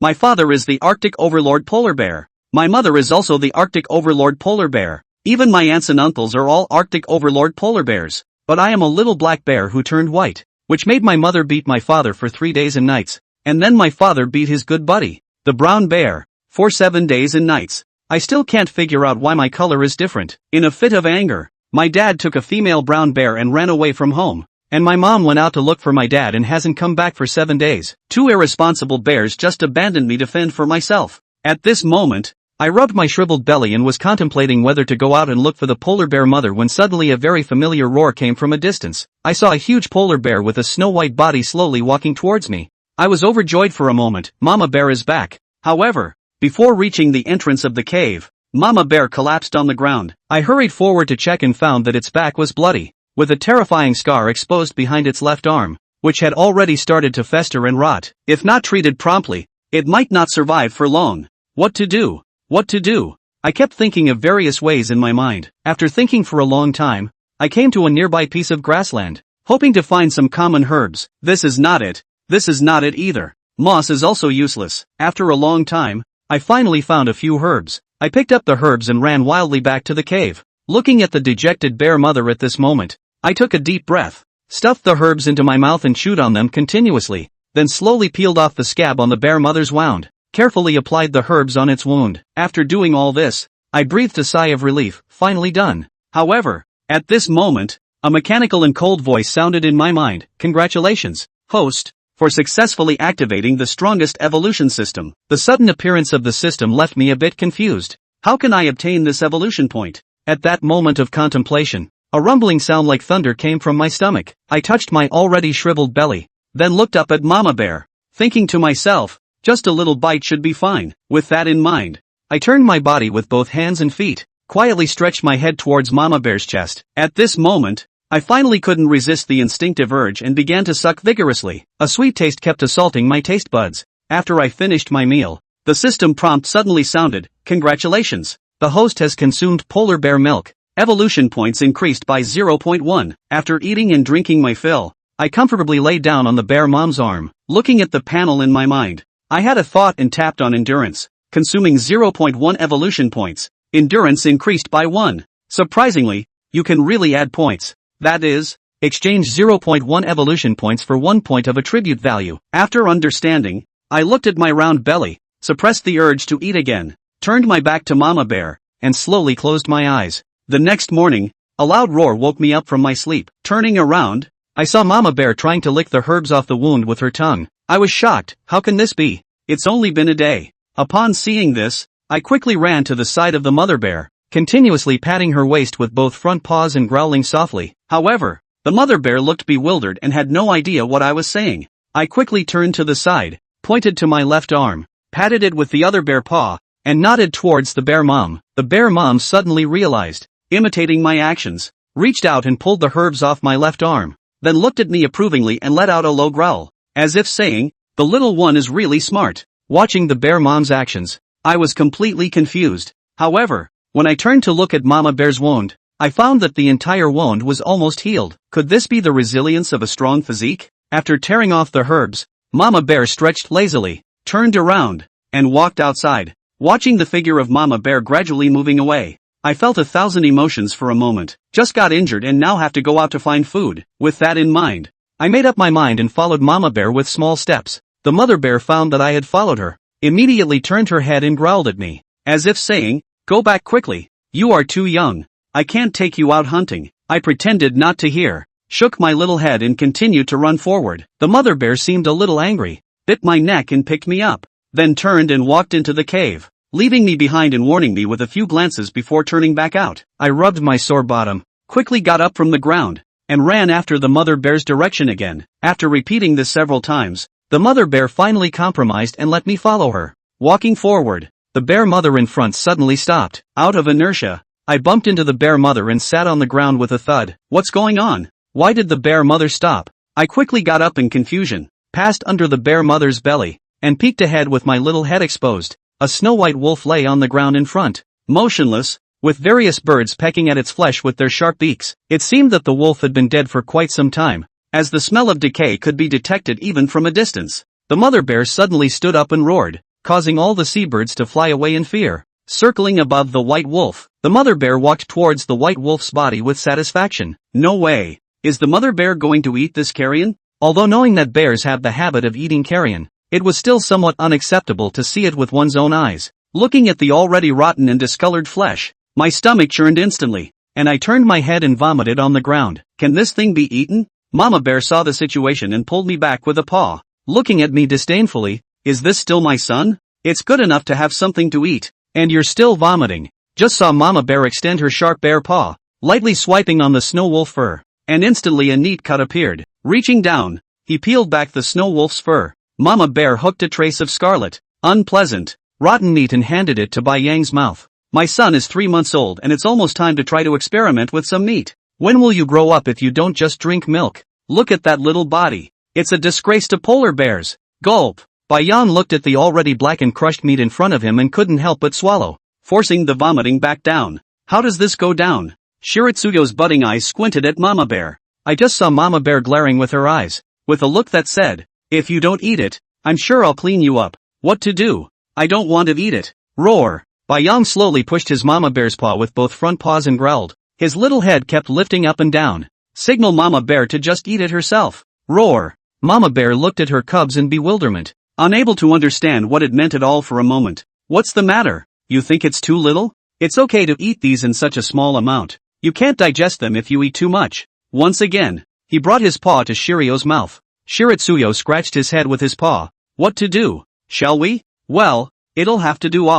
My father is the Arctic Overlord Polar Bear. My mother is also the Arctic Overlord Polar Bear. Even my aunts and uncles are all Arctic Overlord Polar Bears. But I am a little black bear who turned white, which made my mother beat my father for 3 days and nights, and then my father beat his good buddy, the brown bear, for 7 days and nights. I still can't figure out why my color is different. In a fit of anger, my dad took a female brown bear and ran away from home, and my mom went out to look for my dad and hasn't come back for 7 days. 2 irresponsible bears just abandoned me to fend for myself. At this moment, I rubbed my shriveled belly and was contemplating whether to go out and look for the polar bear mother when suddenly a very familiar roar came from a distance. I saw a huge polar bear with a snow-white body slowly walking towards me. I was overjoyed for a moment. Mama Bear is back. However, before reaching the entrance of the cave, Mama Bear collapsed on the ground. I hurried forward to check and found that its back was bloody, with a terrifying scar exposed behind its left arm, which had already started to fester and rot. If not treated promptly, it might not survive for long. What to do? What to do? I kept thinking of various ways in my mind. After thinking for a long time, I came to a nearby piece of grassland, hoping to find some common herbs. This is not it. This is not it either. Moss is also useless. After a long time, I finally found a few herbs. I picked up the herbs and ran wildly back to the cave. Looking at the dejected bear mother at this moment, I took a deep breath, stuffed the herbs into my mouth and chewed on them continuously, then slowly peeled off the scab on the bear mother's wound, carefully applied the herbs on its wound. After doing all this, I breathed a sigh of relief, finally done. However, at this moment, a mechanical and cold voice sounded in my mind. Congratulations, host, for successfully activating the strongest evolution system. The sudden appearance of the system left me a bit confused. How can I obtain this evolution point? At that moment of contemplation, a rumbling sound like thunder came from my stomach. I touched my already shriveled belly, then looked up at Mama Bear, thinking to myself, just a little bite should be fine. With that in mind, I turned my body with both hands and feet, quietly stretched my head towards Mama Bear's chest. At this moment, I finally couldn't resist the instinctive urge and began to suck vigorously. A sweet taste kept assaulting my taste buds. After I finished my meal, the system prompt suddenly sounded. Congratulations, the host has consumed polar bear milk. Evolution points increased by 0.1. After eating and drinking my fill, I comfortably lay down on the bear mom's arm. Looking at the panel in my mind, I had a thought and tapped on endurance, consuming 0.1 evolution points. Endurance increased by 1. Surprisingly, you can really add points. That is, exchange 0.1 evolution points for 1 point of attribute value. After understanding, I looked at my round belly, suppressed the urge to eat again, turned my back to Mama Bear, and slowly closed my eyes. The next morning, a loud roar woke me up from my sleep. Turning around, I saw Mama Bear trying to lick the herbs off the wound with her tongue. I was shocked. How can this be? It's only been a day. Upon seeing this, I quickly ran to the side of the mother bear, continuously patting her waist with both front paws and growling softly. However, the mother bear looked bewildered and had no idea what I was saying. I quickly turned to the side, pointed to my left arm, patted it with the other bear paw, and nodded towards the bear mom. The bear mom suddenly realized, imitating my actions, reached out and pulled the herbs off my left arm, then looked at me approvingly and let out a low growl, as if saying, the little one is really smart. Watching the bear mom's actions, I was completely confused. However, when I turned to look at Mama Bear's wound, I found that the entire wound was almost healed. Could this be the resilience of a strong physique? After tearing off the herbs, Mama Bear stretched lazily, turned around, and walked outside. Watching the figure of Mama Bear gradually moving away, I felt 1,000 emotions for a moment. Just got injured and now have to go out to find food. With that in mind, I made up my mind and followed Mama Bear with small steps. The mother bear found that I had followed her, immediately turned her head and growled at me, as if saying, go back quickly, you are too young, I can't take you out hunting. I pretended not to hear, shook my little head and continued to run forward. The mother bear seemed a little angry, bit my neck and picked me up, then turned and walked into the cave, leaving me behind and warning me with a few glances before turning back out. I rubbed my sore bottom, quickly got up from the ground, and ran after the mother bear's direction again. After repeating this several times, the mother bear finally compromised and let me follow her. Walking forward, the bear mother in front suddenly stopped. Out of inertia, I bumped into the bear mother and sat on the ground with a thud. What's going on? Why did the bear mother stop? I quickly got up in confusion, passed under the bear mother's belly, and peeked ahead with my little head exposed. A snow-white wolf lay on the ground in front, motionless, with various birds pecking at its flesh with their sharp beaks. It seemed that the wolf had been dead for quite some time, as the smell of decay could be detected even from a distance. The mother bear suddenly stood up and roared, causing all the seabirds to fly away in fear. Circling above the white wolf, the mother bear walked towards the white wolf's body with satisfaction. No way. Is the mother bear going to eat this carrion? Although knowing that bears have the habit of eating carrion, it was still somewhat unacceptable to see it with one's own eyes. Looking at the already rotten and discolored flesh, my stomach churned instantly, and I turned my head and vomited on the ground. Can this thing be eaten? Mama bear saw the situation and pulled me back with a paw. Looking at me disdainfully, is this still my son? It's good enough to have something to eat, and you're still vomiting. Just saw Mama bear extend her sharp bare paw, lightly swiping on the snow wolf fur, and instantly a neat cut appeared. Reaching down, he peeled back the snow wolf's fur. Mama bear hooked a trace of scarlet, unpleasant, rotten meat and handed it to Bai Yang's mouth. My son is 3 months old and it's almost time to try to experiment with some meat. When will you grow up if you don't just drink milk? Look at that little body. It's a disgrace to polar bears. Gulp. Bai Yang looked at the already blackened crushed meat in front of him and couldn't help but swallow, forcing the vomiting back down. How does this go down? Shiritsuyo's budding eyes squinted at Mama bear. I just saw Mama bear glaring with her eyes, with a look that said, if you don't eat it, I'm sure I'll clean you up. What to do? I don't want to eat it. Roar. Bai Yang slowly pushed his Mama bear's paw with both front paws and growled. His little head kept lifting up and down. Signal Mama bear to just eat it herself. Roar. Mama bear looked at her cubs in bewilderment, unable to understand what it meant at all for a moment. What's the matter? You think it's too little? It's okay to eat these in such a small amount. You can't digest them if you eat too much. Once again, he brought his paw to Shirio's mouth. Shiritsuyo scratched his head with his paw. What to do? Shall we? Well, it'll have to do.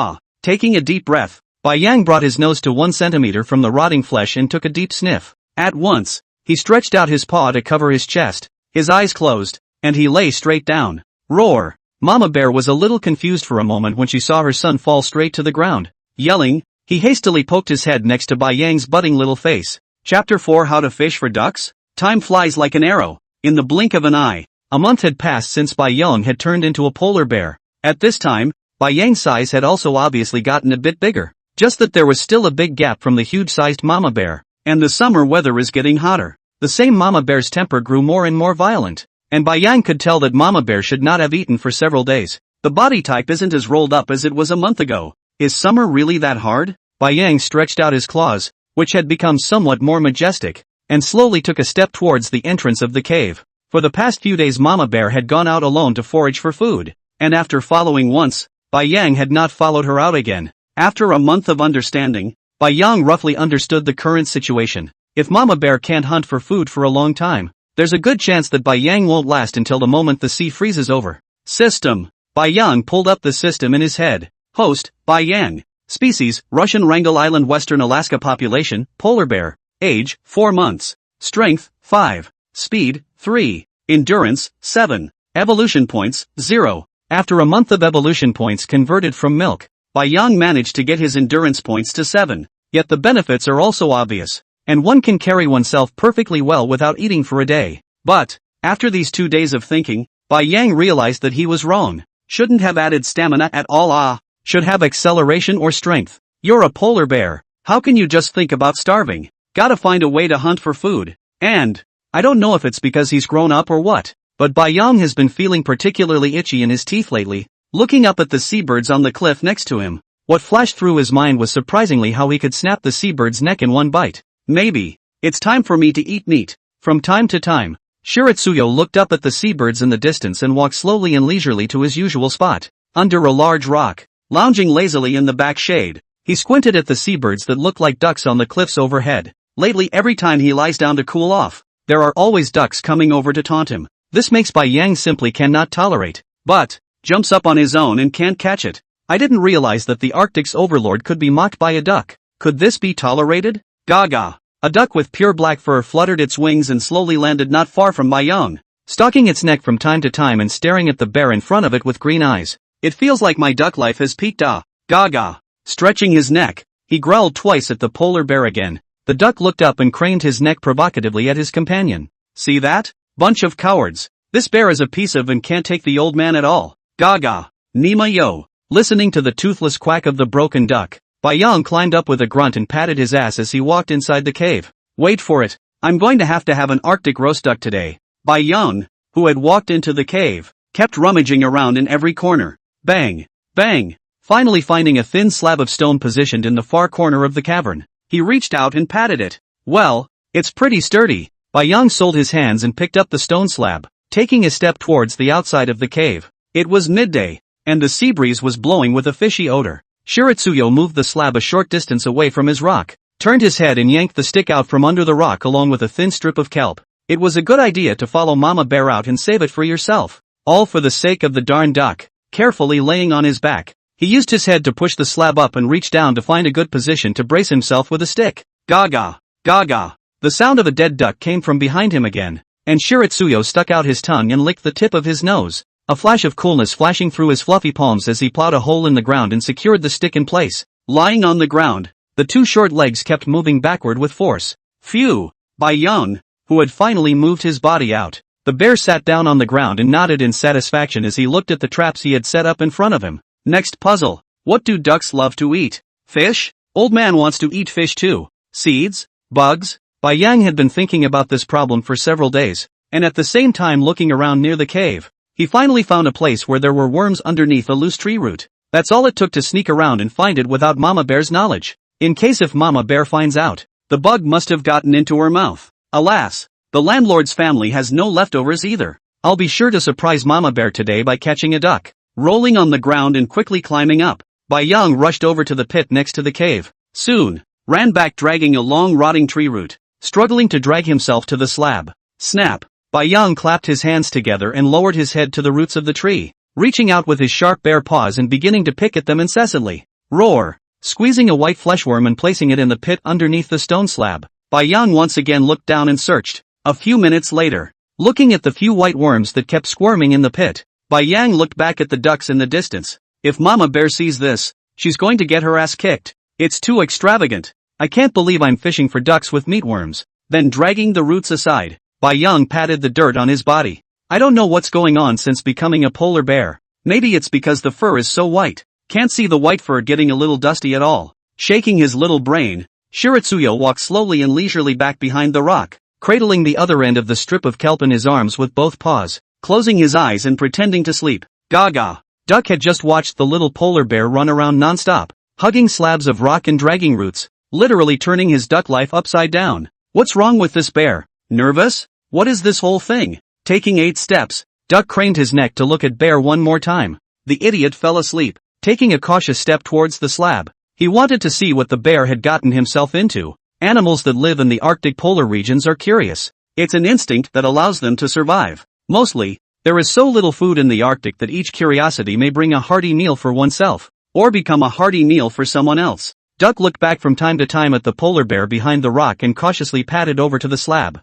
Taking a deep breath, Bai Yang brought his nose to 1 centimeter from the rotting flesh and took a deep sniff. At once, he stretched out his paw to cover his chest, his eyes closed, and he lay straight down. Roar! Mama bear was a little confused for a moment when she saw her son fall straight to the ground. Yelling, he hastily poked his head next to Bai Yang's budding little face. Chapter 4 How to Fish for Ducks? Time flies like an arrow. In the blink of an eye, a month had passed since Bai Yang had turned into a polar bear. At this time, Bai Yang's size had also obviously gotten a bit bigger. Just that there was still a big gap from the huge-sized mama bear. And the summer weather is getting hotter. The same mama bear's temper grew more and more violent. And Bai Yang could tell that mama bear should not have eaten for several days. The body type isn't as rolled up as it was a month ago. Is summer really that hard? Bai Yang stretched out his claws, which had become somewhat more majestic, and slowly took a step towards the entrance of the cave. For the past few days Mama Bear had gone out alone to forage for food, and after following once, Bai Yang had not followed her out again. After a month of understanding, Bai Yang roughly understood the current situation. If Mama Bear can't hunt for food for a long time, there's a good chance that Bai Yang won't last until the moment the sea freezes over. System. Bai Yang pulled up the system in his head. Host, Bai Yang. Species, Russian Wrangel Island Western Alaska population, polar bear. Age, 4 months. Strength, 5. Speed, 3. Endurance, 7. Evolution points, 0. After a month of evolution points converted from milk, Bai Yang managed to get his endurance points to 7. Yet the benefits are also obvious, and one can carry oneself perfectly well without eating for a day. But, after these 2 days of thinking, Bai Yang realized that he was wrong. Shouldn't have added stamina at all. Should have acceleration or strength. You're a polar bear. How can you just think about starving? Gotta find a way to hunt for food. And, I don't know if it's because he's grown up or what, but Bai Yang has been feeling particularly itchy in his teeth lately. Looking up at the seabirds on the cliff next to him, what flashed through his mind was surprisingly how he could snap the seabird's neck in one bite. Maybe, it's time for me to eat meat. From time to time, Shiritsuyo looked up at the seabirds in the distance and walked slowly and leisurely to his usual spot, under a large rock. Lounging lazily in the back shade, he squinted at the seabirds that looked like ducks on the cliffs overhead. Lately every time he lies down to cool off, there are always ducks coming over to taunt him. This makes Bai Yang simply cannot tolerate. But, jumps up on his own and can't catch it. I didn't realize that the Arctic's overlord could be mocked by a duck. Could this be tolerated? Gaga. A duck with pure black fur fluttered its wings and slowly landed not far from Bai Yang, stalking its neck from time to time and staring at the bear in front of it with green eyes. It feels like my duck life has peaked. Gaga. Stretching his neck, he growled twice at the polar bear again. The duck looked up and craned his neck provocatively at his companion. See that? Bunch of cowards. This bear is a piece of and can't take the old man at all. Gaga. Nima yo. Listening to the toothless quack of the broken duck, Bai Yang climbed up with a grunt and patted his ass as he walked inside the cave. Wait for it. I'm going to have an Arctic roast duck today. Bai Yang, who had walked into the cave, kept rummaging around in every corner. Bang. Bang! Finally finding a thin slab of stone positioned in the far corner of the cavern, he reached out and patted it. Well, it's pretty sturdy. Bai Yang sold his hands and picked up the stone slab, taking a step towards the outside of the cave. It was midday, and the sea breeze was blowing with a fishy odor. Shiritsuyo moved the slab a short distance away from his rock, turned his head and yanked the stick out from under the rock along with a thin strip of kelp. It was a good idea to follow Mama Bear out and save it for yourself. All for the sake of the darn duck. Carefully laying on his back, he used his head to push the slab up and reach down to find a good position to brace himself with a stick. Gaga! Gaga! The sound of a dead duck came from behind him again, and Shiritsuyo stuck out his tongue and licked the tip of his nose. A flash of coolness flashing through his fluffy palms as he plowed a hole in the ground and secured the stick in place. Lying on the ground, the two short legs kept moving backward with force. Phew! Bai Yang, who had finally moved his body out. The bear sat down on the ground and nodded in satisfaction as he looked at the traps he had set up in front of him. Next puzzle. What do ducks love to eat? Fish? Old man wants to eat fish too. Seeds? Bugs? Bai Yang had been thinking about this problem for several days, and at the same time looking around near the cave. He finally found a place where there were worms underneath a loose tree root. That's all it took to sneak around and find it without Mama Bear's knowledge. In case if Mama Bear finds out, the bug must have gotten into her mouth. Alas, the landlord's family has no leftovers either. I'll be sure to surprise Mama Bear today by catching a duck. Rolling on the ground and quickly climbing up, Bai Yang rushed over to the pit next to the cave. Soon, ran back dragging a long rotting tree root, struggling to drag himself to the slab. Snap! Bai Yang clapped his hands together and lowered his head to the roots of the tree, reaching out with his sharp bare paws and beginning to pick at them incessantly. Roar! Squeezing a white fleshworm and placing it in the pit underneath the stone slab, Bai Yang once again looked down and searched. A few minutes later, looking at the few white worms that kept squirming in the pit, Bai Yang looked back at the ducks in the distance. If Mama Bear sees this, she's going to get her ass kicked. It's too extravagant. I can't believe I'm fishing for ducks with meatworms. Then dragging the roots aside, Bai Yang patted the dirt on his body. I don't know what's going on since becoming a polar bear. Maybe it's because the fur is so white. Can't see the white fur getting a little dusty at all. Shaking his little brain, Shiritsuyo walked slowly and leisurely back behind the rock, cradling the other end of the strip of kelp in his arms with both paws, closing his eyes and pretending to sleep. Gaga! Duck had just watched the little polar bear run around non-stop, hugging slabs of rock and dragging roots, literally turning his duck life upside down. What's wrong with this bear? Nervous? What is this whole thing? Taking 8 steps, Duck craned his neck to look at Bear one more time. The idiot fell asleep, taking a cautious step towards the slab. He wanted to see what the bear had gotten himself into. Animals that live in the Arctic polar regions are curious. It's an instinct that allows them to survive. Mostly, there is so little food in the Arctic that each curiosity may bring a hearty meal for oneself, or become a hearty meal for someone else. Duck looked back from time to time at the polar bear behind the rock and cautiously padded over to the slab.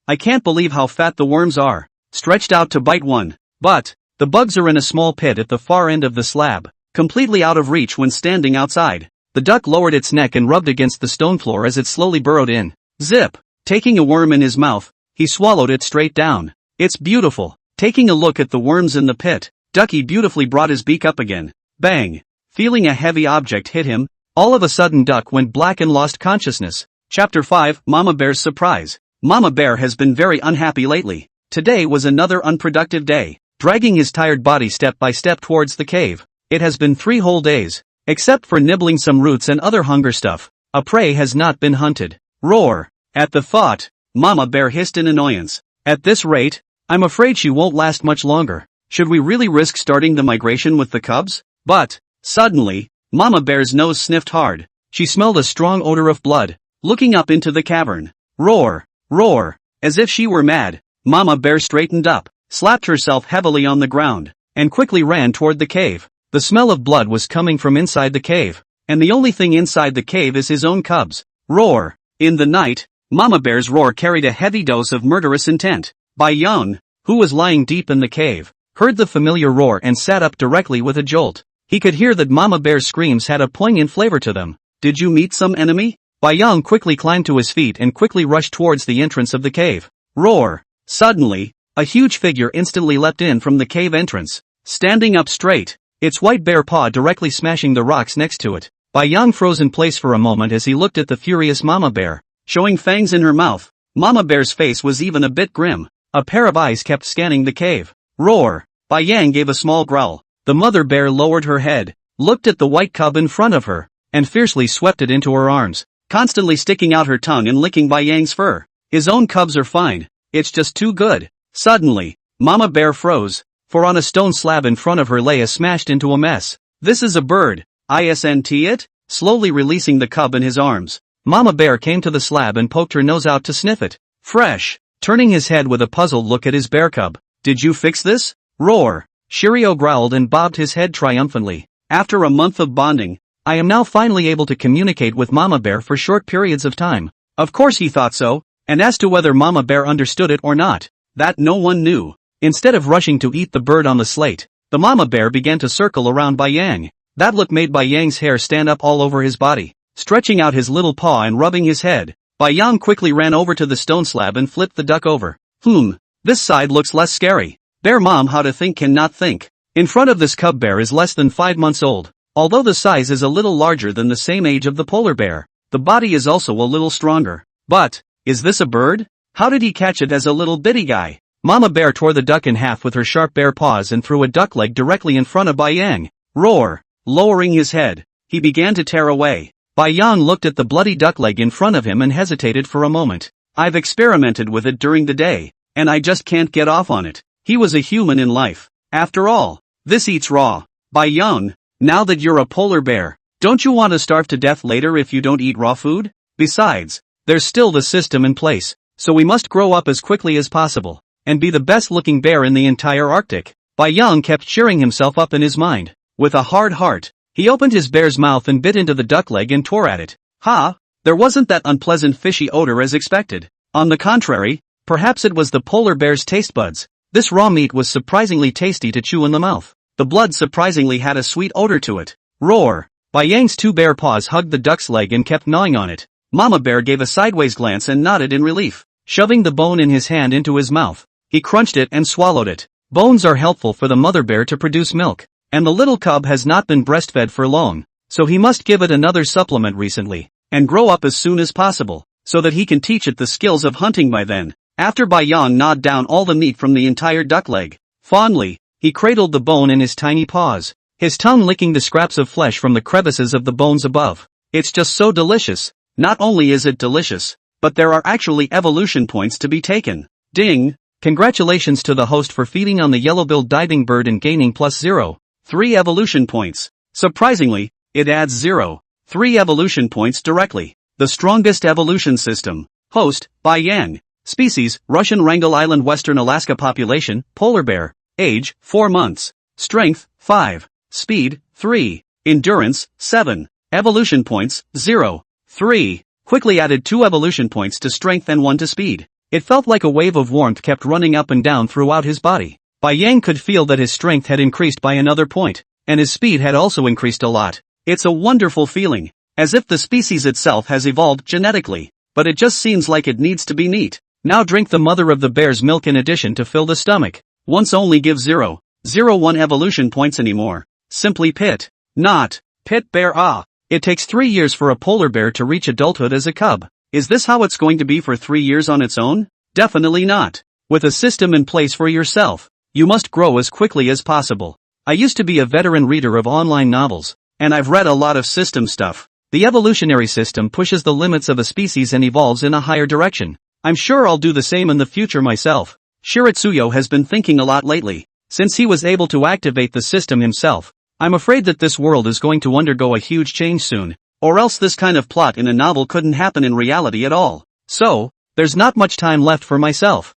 I can't believe how fat the worms are. Stretched out to bite one. But, the bugs are in a small pit at the far end of the slab, completely out of reach when standing outside. The duck lowered its neck and rubbed against the stone floor as it slowly burrowed in. Zip! Taking a worm in his mouth, he swallowed it straight down. It's beautiful. Taking a look at the worms in the pit, Ducky beautifully brought his beak up again. Bang! Feeling a heavy object hit him, all of a sudden Duck went black and lost consciousness. Chapter 5, Mama Bear's Surprise. Mama Bear has been very unhappy lately. Today was another unproductive day, dragging his tired body step by step towards the cave. It has been 3 whole days. Except for nibbling some roots and other hunger stuff, a prey has not been hunted. Roar! At the thought, Mama Bear hissed in annoyance. At this rate, I'm afraid she won't last much longer. Should we really risk starting the migration with the cubs? But, suddenly, Mama Bear's nose sniffed hard. She smelled a strong odor of blood, looking up into the cavern. Roar! Roar! As if she were mad, Mama Bear straightened up, slapped herself heavily on the ground, and quickly ran toward the cave. The smell of blood was coming from inside the cave, and the only thing inside the cave is his own cubs. Roar! In the night, Mama Bear's roar carried a heavy dose of murderous intent. Bai Yang, who was lying deep in the cave, heard the familiar roar and sat up directly with a jolt. He could hear that Mama Bear's screams had a poignant flavor to them. Did you meet some enemy? Bai Yang quickly climbed to his feet and quickly rushed towards the entrance of the cave. Roar! Suddenly, a huge figure instantly leapt in from the cave entrance, standing up straight, its white bare paw directly smashing the rocks next to it. Bai Yang froze in place for a moment as he looked at the furious Mama Bear. Showing fangs in her mouth, Mama Bear's face was even a bit grim. A pair of eyes kept scanning the cave. Roar! Bai Yang gave a small growl. The mother bear lowered her head, looked at the white cub in front of her, and fiercely swept it into her arms, constantly sticking out her tongue and licking Bai Yang's fur. His own cubs are fine, it's just too good. Suddenly, Mama Bear froze, for on a stone slab in front of her lay a smashed into a mess. This is a bird, isn't it? Slowly releasing the cub in his arms, Mama Bear came to the slab and poked her nose out to sniff it. Fresh. Turning his head with a puzzled look at his bear cub. Did you fix this? Roar. Shiryo growled and bobbed his head triumphantly. After a month of bonding, I am now finally able to communicate with Mama Bear for short periods of time. Of course he thought so, and as to whether Mama Bear understood it or not, that no one knew. Instead of rushing to eat the bird on the slate, the Mama Bear began to circle around Bai Yang. That look made Bai Yang's hair stand up all over his body. Stretching out his little paw and rubbing his head, Bai Yang quickly ran over to the stone slab and flipped the duck over. This side looks less scary. Bear mom how to think cannot think. In front of this cub bear is less than 5 months old. Although the size is a little larger than the same age of the polar bear, the body is also a little stronger. But, is this a bird? How did he catch it as a little bitty guy? Mama Bear tore the duck in half with her sharp bare paws and threw a duck leg directly in front of Bai Yang. Roar! Lowering his head, he began to tear away. Bai Yang looked at the bloody duck leg in front of him and hesitated for a moment. I've experimented with it during the day, and I just can't get off on it. He was a human in life. After all, this eats raw. Bai Yang, now that you're a polar bear, don't you want to starve to death later if you don't eat raw food? Besides, there's still the system in place, so we must grow up as quickly as possible, and be the best looking bear in the entire Arctic. Bai Yang kept cheering himself up in his mind. With a hard heart, he opened his bear's mouth and bit into the duck leg and tore at it. There wasn't that unpleasant fishy odor as expected. On the contrary, perhaps it was the polar bear's taste buds. This raw meat was surprisingly tasty to chew in the mouth. The blood surprisingly had a sweet odor to it. Roar! Bai Yang's 2 bare paws hugged the duck's leg and kept gnawing on it. Mama Bear gave a sideways glance and nodded in relief. Shoving the bone in his hand into his mouth, he crunched it and swallowed it. Bones are helpful for the mother bear to produce milk. And the little cub has not been breastfed for long, so he must give it another supplement recently, and grow up as soon as possible, so that he can teach it the skills of hunting by then. After Bai Yang gnawed down all the meat from the entire duck leg, fondly, he cradled the bone in his tiny paws, his tongue licking the scraps of flesh from the crevices of the bones above. It's just so delicious. Not only is it delicious, but there are actually evolution points to be taken. Ding! Congratulations to the host for feeding on the yellow-billed diving bird and gaining +0.3 evolution points. Surprisingly, it adds 0.3 evolution points directly. The strongest evolution system. Host, Bai Yang. Species, Russian Wrangel Island Western Alaska population, polar bear. Age, 4 months. Strength, 5. Speed, 3. Endurance, 7. Evolution points, 0.3. Quickly added 2 evolution points to strength and 1 to speed. It felt like a wave of warmth kept running up and down throughout his body. Bai Yang could feel that his strength had increased by another point, and his speed had also increased a lot. It's a wonderful feeling, as if the species itself has evolved genetically, but it just seems like it needs to be neat. Now drink the mother of the bear's milk in addition to fill the stomach. Once only give 0.01 evolution points anymore. Simply pit. Not. Pit bear It takes 3 years for a polar bear to reach adulthood as a cub. Is this how it's going to be for 3 years on its own? Definitely not. With a system in place for yourself, you must grow as quickly as possible. I used to be a veteran reader of online novels, and I've read a lot of system stuff. The evolutionary system pushes the limits of a species and evolves in a higher direction. I'm sure I'll do the same in the future myself. Shiritsuyo has been thinking a lot lately. Since he was able to activate the system himself, I'm afraid that this world is going to undergo a huge change soon, or else this kind of plot in a novel couldn't happen in reality at all. So, there's not much time left for myself.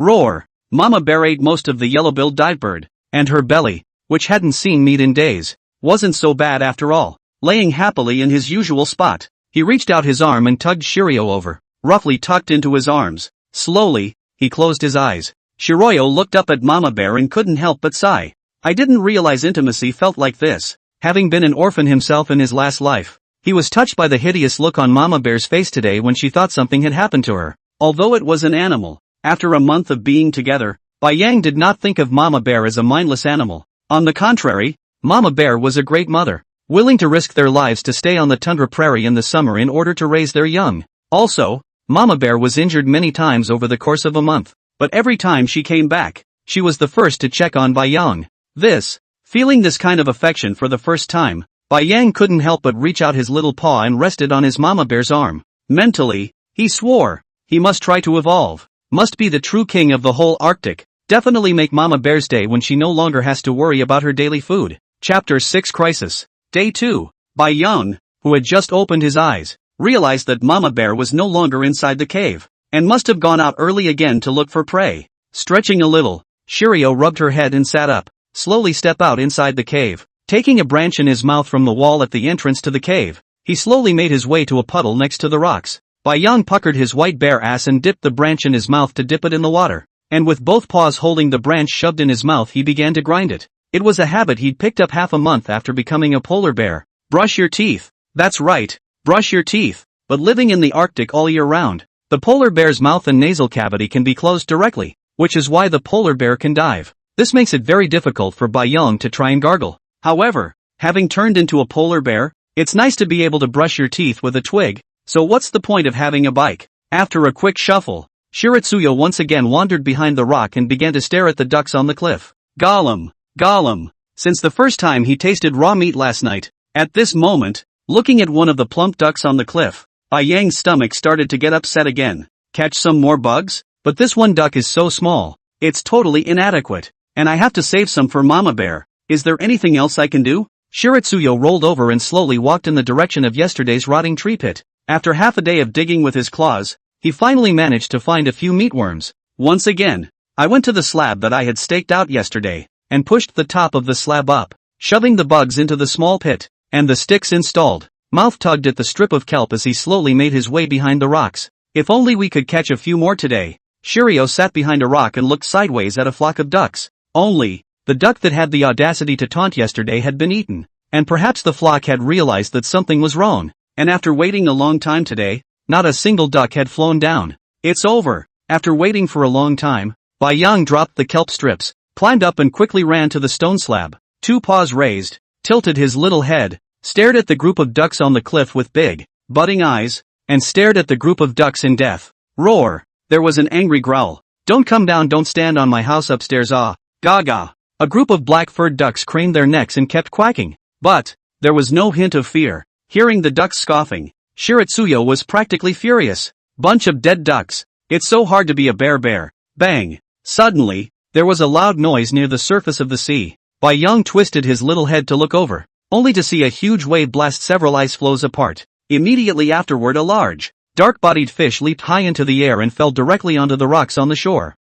Roar! Mama Bear ate most of the yellow-billed divebird, and her belly, which hadn't seen meat in days, wasn't so bad after all. Laying happily in his usual spot, he reached out his arm and tugged Shiryo over, roughly tucked into his arms. Slowly, he closed his eyes. Shiryo looked up at Mama Bear and couldn't help but sigh. I didn't realize intimacy felt like this. Having been an orphan himself in his last life, he was touched by the hideous look on Mama Bear's face today when she thought something had happened to her. Although it was an animal, after a month of being together, Bai Yang did not think of Mama Bear as a mindless animal. On the contrary, Mama Bear was a great mother, willing to risk their lives to stay on the tundra prairie in the summer in order to raise their young. Also, Mama Bear was injured many times over the course of a month, but every time she came back, she was the first to check on Bai Yang. This Feeling this kind of affection for the first time, Bai Yang couldn't help but reach out his little paw and rested on his mama bear's arm. Mentally, he swore, he must try to evolve, must be the true king of the whole Arctic, definitely make Mama Bear's day when she no longer has to worry about her daily food. Chapter 6 Crisis. Day 2. Bai Yang, who had just opened his eyes, realized that Mama Bear was no longer inside the cave, and must have gone out early again to look for prey. Stretching a little, Shiryo rubbed her head and sat up, slowly step out inside the cave. Taking a branch in his mouth from the wall at the entrance to the cave, he slowly made his way to a puddle next to the rocks. Bai Yang puckered his white bear ass and dipped the branch in his mouth to dip it in the water, and with both paws holding the branch shoved in his mouth he began to grind it. It was a habit he'd picked up half a month after becoming a polar bear. Brush your teeth. That's right, brush your teeth. But living in the Arctic all year round, the polar bear's mouth and nasal cavity can be closed directly, which is why the polar bear can dive. This makes it very difficult for Bai Yang to try and gargle. However, having turned into a polar bear, it's nice to be able to brush your teeth with a twig, so what's the point of having a bike? After a quick shuffle, Shiritsuyo once again wandered behind the rock and began to stare at the ducks on the cliff. Gollum, Gollum. Since the first time he tasted raw meat last night, at this moment, looking at one of the plump ducks on the cliff, Bai Yang's stomach started to get upset again. Catch some more bugs? But this one duck is so small, it's totally inadequate, and I have to save some for Mama Bear. Is there anything else I can do? Shiritsuyo rolled over and slowly walked in the direction of yesterday's rotting tree pit. After half a day of digging with his claws, he finally managed to find a few meatworms. Once again, I went to the slab that I had staked out yesterday, and pushed the top of the slab up, shoving the bugs into the small pit, and the sticks installed. Mouth tugged at the strip of kelp as he slowly made his way behind the rocks. If only we could catch a few more today. Shiryo sat behind a rock and looked sideways at a flock of ducks. Only, the duck that had the audacity to taunt yesterday had been eaten, and perhaps the flock had realized that something was wrong, and after waiting a long time today, not a single duck had flown down. It's over. After waiting for a long time, Bai Yang dropped the kelp strips, climbed up and quickly ran to the stone slab. 2 paws raised, tilted his little head, stared at the group of ducks on the cliff with big, budding eyes, and stared at the group of ducks in death. Roar! There was an angry growl. Don't come down, don't stand on my house upstairs, ah, gaga. A group of black-furred ducks craned their necks and kept quacking. But, there was no hint of fear. Hearing the ducks scoffing, Shiritsuyo was practically furious. Bunch of dead ducks. It's so hard to be a bear. Bang! Suddenly, there was a loud noise near the surface of the sea. Bai Yang twisted his little head to look over, only to see a huge wave blast several ice floes apart. Immediately afterward a large, dark-bodied fish leaped high into the air and fell directly onto the rocks on the shore.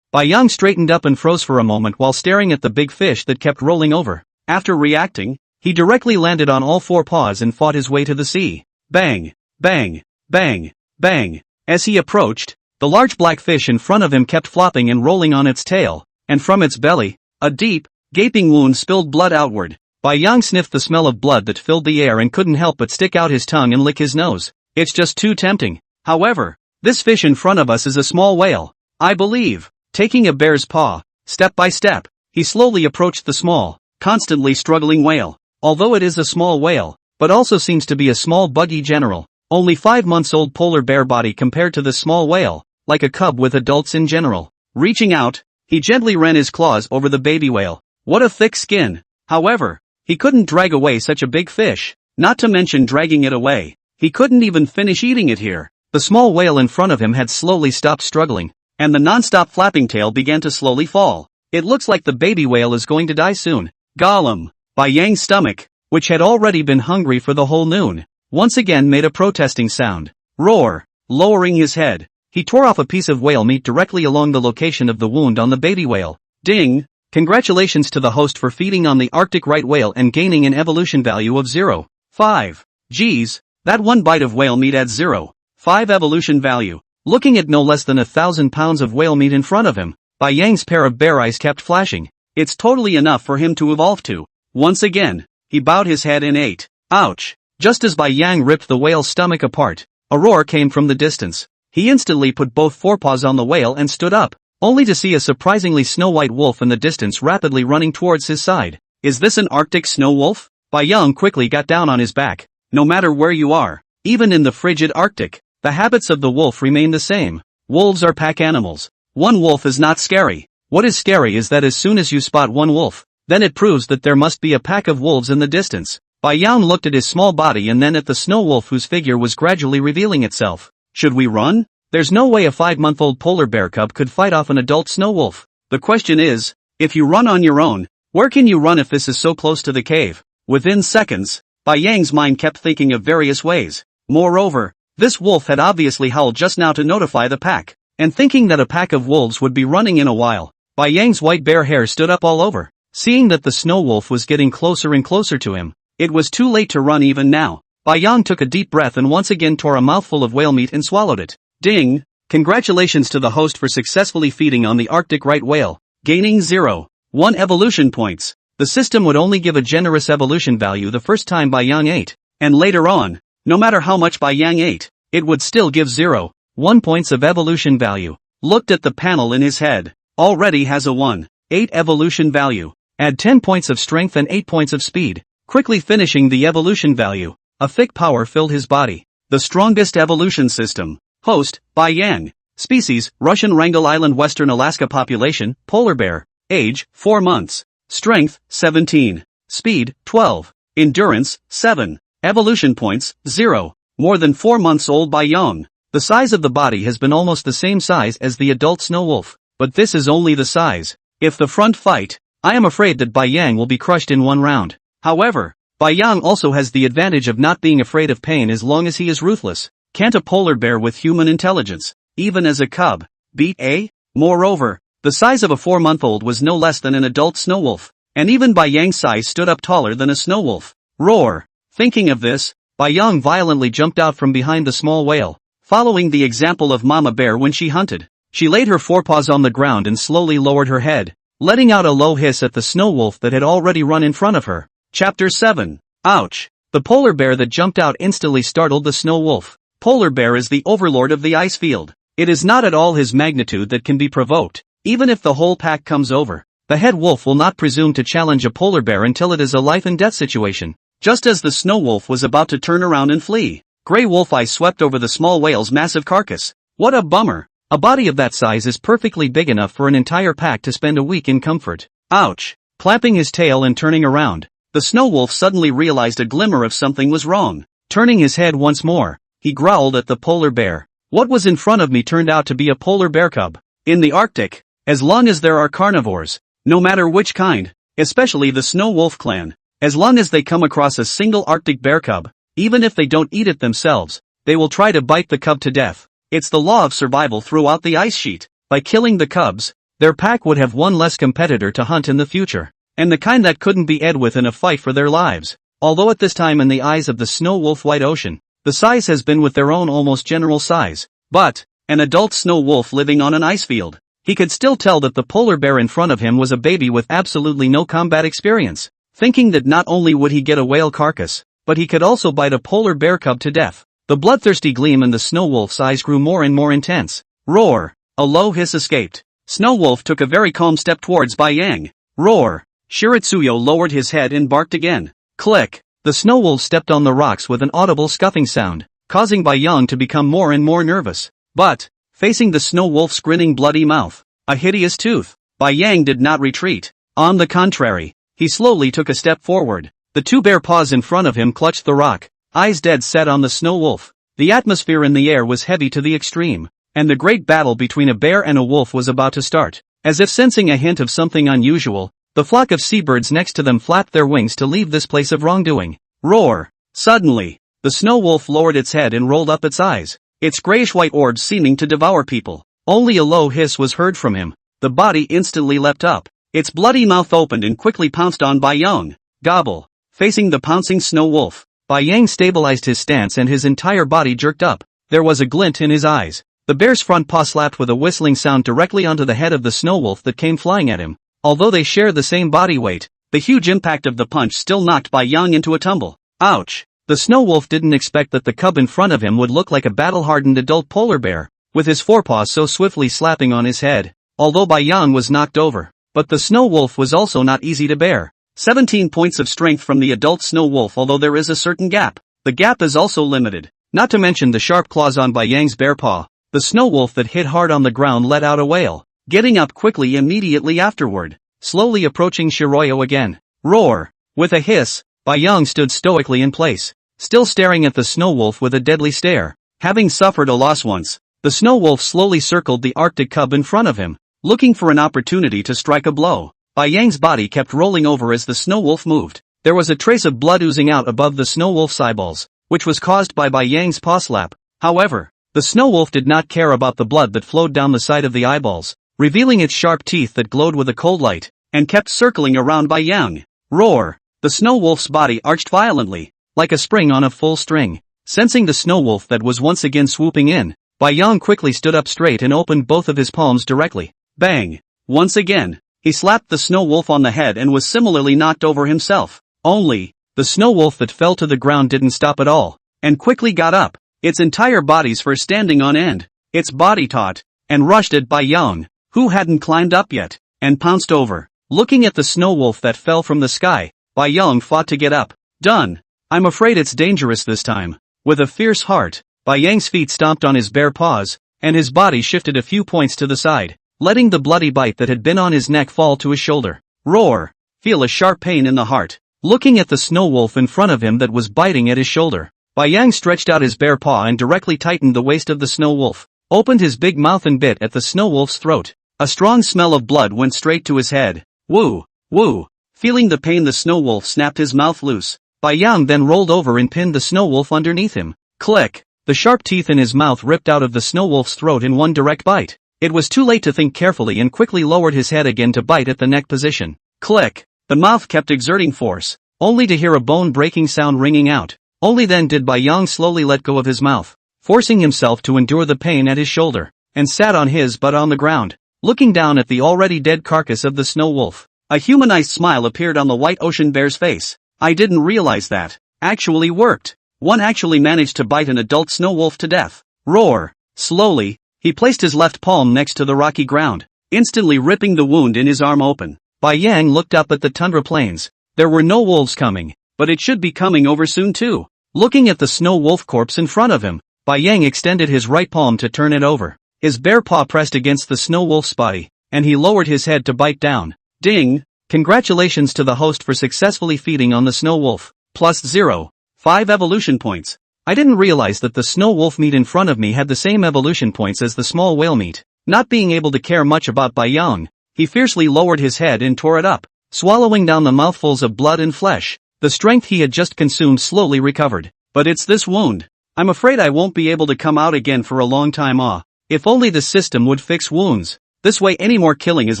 Bai Yang straightened up and froze for a moment while staring at the big fish that kept rolling over. After reacting, he directly landed on all 4 paws and fought his way to the sea. Bang! Bang! Bang! Bang! As he approached, the large black fish in front of him kept flopping and rolling on its tail, and from its belly, a deep, gaping wound spilled blood outward. Bai Yang sniffed the smell of blood that filled the air and couldn't help but stick out his tongue and lick his nose. It's just too tempting. However, this fish in front of us is a small whale, I believe. Taking a bear's paw, step by step, he slowly approached the small, constantly struggling whale. Although it is a small whale, but also seems to be a small buggy general. Only 5 months old polar bear body compared to this small whale, like a cub with adults in general. Reaching out, he gently ran his claws over the baby whale. What a thick skin. However, he couldn't drag away such a big fish, not to mention dragging it away. He couldn't even finish eating it here. The small whale in front of him had slowly stopped struggling, and the non-stop flapping tail began to slowly fall. It looks like the baby whale is going to die soon. Gollum! Bai Yang's stomach, which had already been hungry for the whole noon, once again made a protesting sound. Roar! Lowering his head, he tore off a piece of whale meat directly along the location of the wound on the baby whale. Ding! Congratulations to the host for feeding on the Arctic right whale and gaining an evolution value of 0.5. Geez, that one bite of whale meat adds 0.5 evolution value. Looking at no less than 1,000 pounds of whale meat in front of him, Bai Yang's pair of bear eyes kept flashing. It's totally enough for him to evolve to. Once again, he bowed his head and ate. Ouch! Just as Bai Yang ripped the whale's stomach apart, a roar came from the distance. He instantly put both forepaws on the whale and stood up, only to see a surprisingly snow-white wolf in the distance rapidly running towards his side. Is this an Arctic snow wolf? Bai Yang quickly got down on his back. No matter where you are, even in the frigid Arctic, the habits of the wolf remain the same. Wolves are pack animals. One wolf is not scary. What is scary is that as soon as you spot one wolf, Then it proves that there must be a pack of wolves in the distance. Bai Yang looked at his small body and then at the snow wolf whose figure was gradually revealing itself. Should we run? There's no way a 5-month-old polar bear cub could fight off an adult snow wolf. The question is, if you run on your own, where can you run if this is so close to the cave? Within seconds, Bai Yang's mind kept thinking of various ways. Moreover, this wolf had obviously howled just now to notify the pack. And thinking that a pack of wolves would be running in a while, Bai Yang's white bear hair stood up all over. Seeing that the snow wolf was getting closer and closer to him, it was too late to run even now. Bai Yang took a deep breath and once again tore a mouthful of whale meat and swallowed it. Ding! Congratulations to the host for successfully feeding on the Arctic right whale, gaining 0.1 evolution points. The system would only give a generous evolution value the first time Bai Yang ate, and later on, no matter how much Bai Yang ate, it would still give 0.1 points of evolution value. Looked at the panel in his head. Already has a 1.8 evolution value. Add 10 points of strength and 8 points of speed. Quickly finishing the evolution value. A thick power filled his body. The strongest evolution system. Host, Bai Yang. Species, Russian Wrangel Island Western Alaska population, polar bear. Age, 4 months. Strength, 17. Speed, 12. Endurance, 7. Evolution points, 0. More than 4 months old Bai Yang. The size of the body has been almost the same size as the adult snow wolf. But this is only the size. If the front fight, I am afraid that Bai Yang will be crushed in one round. However, Bai Yang also has the advantage of not being afraid of pain as long as he is ruthless. Can't a polar bear with human intelligence, even as a cub, beat a? Moreover, the size of a 4-month-old was no less than an adult snow wolf, and even Bai Yang's size stood up taller than a snow wolf. Roar! Thinking of this, Bai Yang violently jumped out from behind the small whale, following the example of Mama Bear when she hunted. She laid her forepaws on the ground and slowly lowered her head, letting out a low hiss at the snow wolf that had already run in front of her. Chapter 7. Ouch! The polar bear that jumped out instantly startled the snow wolf. Polar bear is the overlord of the ice field. It is not at all his magnitude that can be provoked. Even if the whole pack comes over, the head wolf will not presume to challenge a polar bear until it is a life and death situation. Just as the snow wolf was about to turn around and flee, gray wolf eyes swept over the small whale's massive carcass. What a bummer! A body of that size is perfectly big enough for an entire pack to spend a week in comfort. Ouch! Clapping his tail and turning around, the snow wolf suddenly realized a glimmer of something was wrong. Turning his head once more, he growled at the polar bear. What was in front of me turned out to be a polar bear cub. In the Arctic, as long as there are carnivores, no matter which kind, especially the snow wolf clan, as long as they come across a single Arctic bear cub, even if they don't eat it themselves, they will try to bite the cub to death. It's the law of survival throughout the ice sheet. By killing the cubs, their pack would have one less competitor to hunt in the future, and the kind that couldn't be ed with in a fight for their lives. Although at this time in the eyes of the snow wolf white ocean, the size has been with their own almost general size. But, an adult snow wolf living on an ice field, he could still tell that the polar bear in front of him was a baby with absolutely no combat experience. Thinking that not only would he get a whale carcass, but he could also bite a polar bear cub to death. The bloodthirsty gleam in the snow wolf's eyes grew more and more intense. Roar! A low hiss escaped. Snow wolf took a very calm step towards Bai Yang. Roar! Shiritsuyo lowered his head and barked again. Click! The snow wolf stepped on the rocks with an audible scuffing sound, causing Bai Yang to become more and more nervous. But, facing the snow wolf's grinning bloody mouth, a hideous tooth, Bai Yang did not retreat. On the contrary, he slowly took a step forward. The two bare paws in front of him clutched the rock, eyes dead set on the snow wolf. The atmosphere in the air was heavy to the extreme, and the great battle between a bear and a wolf was about to start. As if sensing a hint of something unusual, the flock of seabirds next to them flapped their wings to leave this place of wrongdoing. Roar! Suddenly, the snow wolf lowered its head and rolled up its eyes, its grayish-white orbs seeming to devour people. Only a low hiss was heard from him. The body instantly leapt up. Its bloody mouth opened and quickly pounced on Bai Yang. Gobble! Facing the pouncing snow wolf, Bai Yang stabilized his stance and his entire body jerked up. There was a glint in his eyes. The bear's front paw slapped with a whistling sound directly onto the head of the snow wolf that came flying at him. Although they share the same body weight, the huge impact of the punch still knocked Bai Yang into a tumble. Ouch! The snow wolf didn't expect that the cub in front of him would look like a battle-hardened adult polar bear, with his forepaws so swiftly slapping on his head. Although Bai Yang was knocked over, but the snow wolf was also not easy to bear. 17 points of strength from the adult snow wolf, although there is a certain gap. The gap is also limited. Not to mention the sharp claws on Bai Yang's bare paw. The snow wolf that hit hard on the ground let out a wail, getting up quickly immediately afterward. slowly approaching Shiroyo again. Roar! With a hiss, Bai Yang stood stoically in place, still staring at the snow wolf with a deadly stare. Having suffered a loss once, the snow wolf slowly circled the Arctic cub in front of him, looking for an opportunity to strike a blow. Bai Yang's body kept rolling over as the snow wolf moved. There was a trace of blood oozing out above the snow wolf's eyeballs, which was caused by Bai Yang's paw slap. However, the snow wolf did not care about the blood that flowed down the side of the eyeballs, revealing its sharp teeth that glowed with a cold light, and kept circling around Bai Yang. Roar! The snow wolf's body arched violently, like a spring on a full string. Sensing the snow wolf that was once again swooping in, Bai Yang quickly stood up straight and opened both of his palms directly. Bang! Once again, he slapped the snow wolf on the head and was similarly knocked over himself. Only, the snow wolf that fell to the ground didn't stop at all, and quickly got up, its entire body's fur standing on end. Its body taut, and rushed at Bai Yang, who hadn't climbed up yet, and pounced over. Looking at the snow wolf that fell from the sky, Bai Yang fought to get up. Done. I'm afraid it's dangerous this time. With a fierce heart, Bai Yang's feet stomped on his bare paws, and his body shifted a few points to the side, letting the bloody bite that had been on his neck fall to his shoulder. Roar! Feel a sharp pain in the heart. Looking at the snow wolf in front of him that was biting at his shoulder, Bai Yang stretched out his bare paw and directly tightened the waist of the snow wolf, opened his big mouth and bit at the snow wolf's throat. A strong smell of blood went straight to his head. Woo! Woo! Feeling the pain, the snow wolf snapped his mouth loose. Bai Yang then rolled over and pinned the snow wolf underneath him. Click! The sharp teeth in his mouth ripped out of the snow wolf's throat in one direct bite. It was too late to think carefully and quickly lowered his head again to bite at the neck position. Click! The mouth kept exerting force, only to hear a bone-breaking sound ringing out. Only then did Bai Yang slowly let go of his mouth, forcing himself to endure the pain at his shoulder, and sat on his butt on the ground, looking down at the already dead carcass of the snow wolf. A humanized smile appeared on the white ocean bear's face. I didn't realize that actually worked. One actually managed to bite an adult snow wolf to death. Roar! Slowly, he placed his left palm next to the rocky ground, instantly ripping the wound in his arm open. Bai Yang looked up at the tundra plains. There were no wolves coming, but it should be coming over soon too. Looking at the snow wolf corpse in front of him, Bai Yang extended his right palm to turn it over. His bare paw pressed against the snow wolf's body, and he lowered his head to bite down. Ding! Congratulations to the host for successfully feeding on the snow wolf. Plus 0.5 evolution points. I didn't realize that the snow wolf meat in front of me had the same evolution points as the small whale meat. Not being able to care much about Bai Yang, he fiercely lowered his head and tore it up, swallowing down the mouthfuls of blood and flesh. The strength he had just consumed slowly recovered. But it's this wound. I'm afraid I won't be able to come out again for a long time. If only the system would fix wounds. This way any more killing as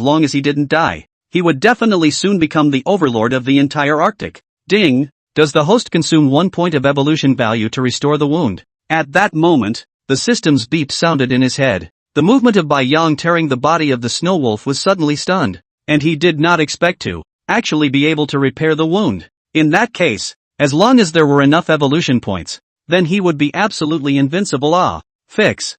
long as he didn't die. He would definitely soon become the overlord of the entire Arctic. Ding! Does the host consume 1 point of evolution value to restore the wound? At that moment, the system's beep sounded in his head. The movement of Bai Yang tearing the body of the snow wolf was suddenly stunned, and he did not expect to actually be able to repair the wound. In that case, as long as there were enough evolution points, then he would be absolutely invincible. Fix.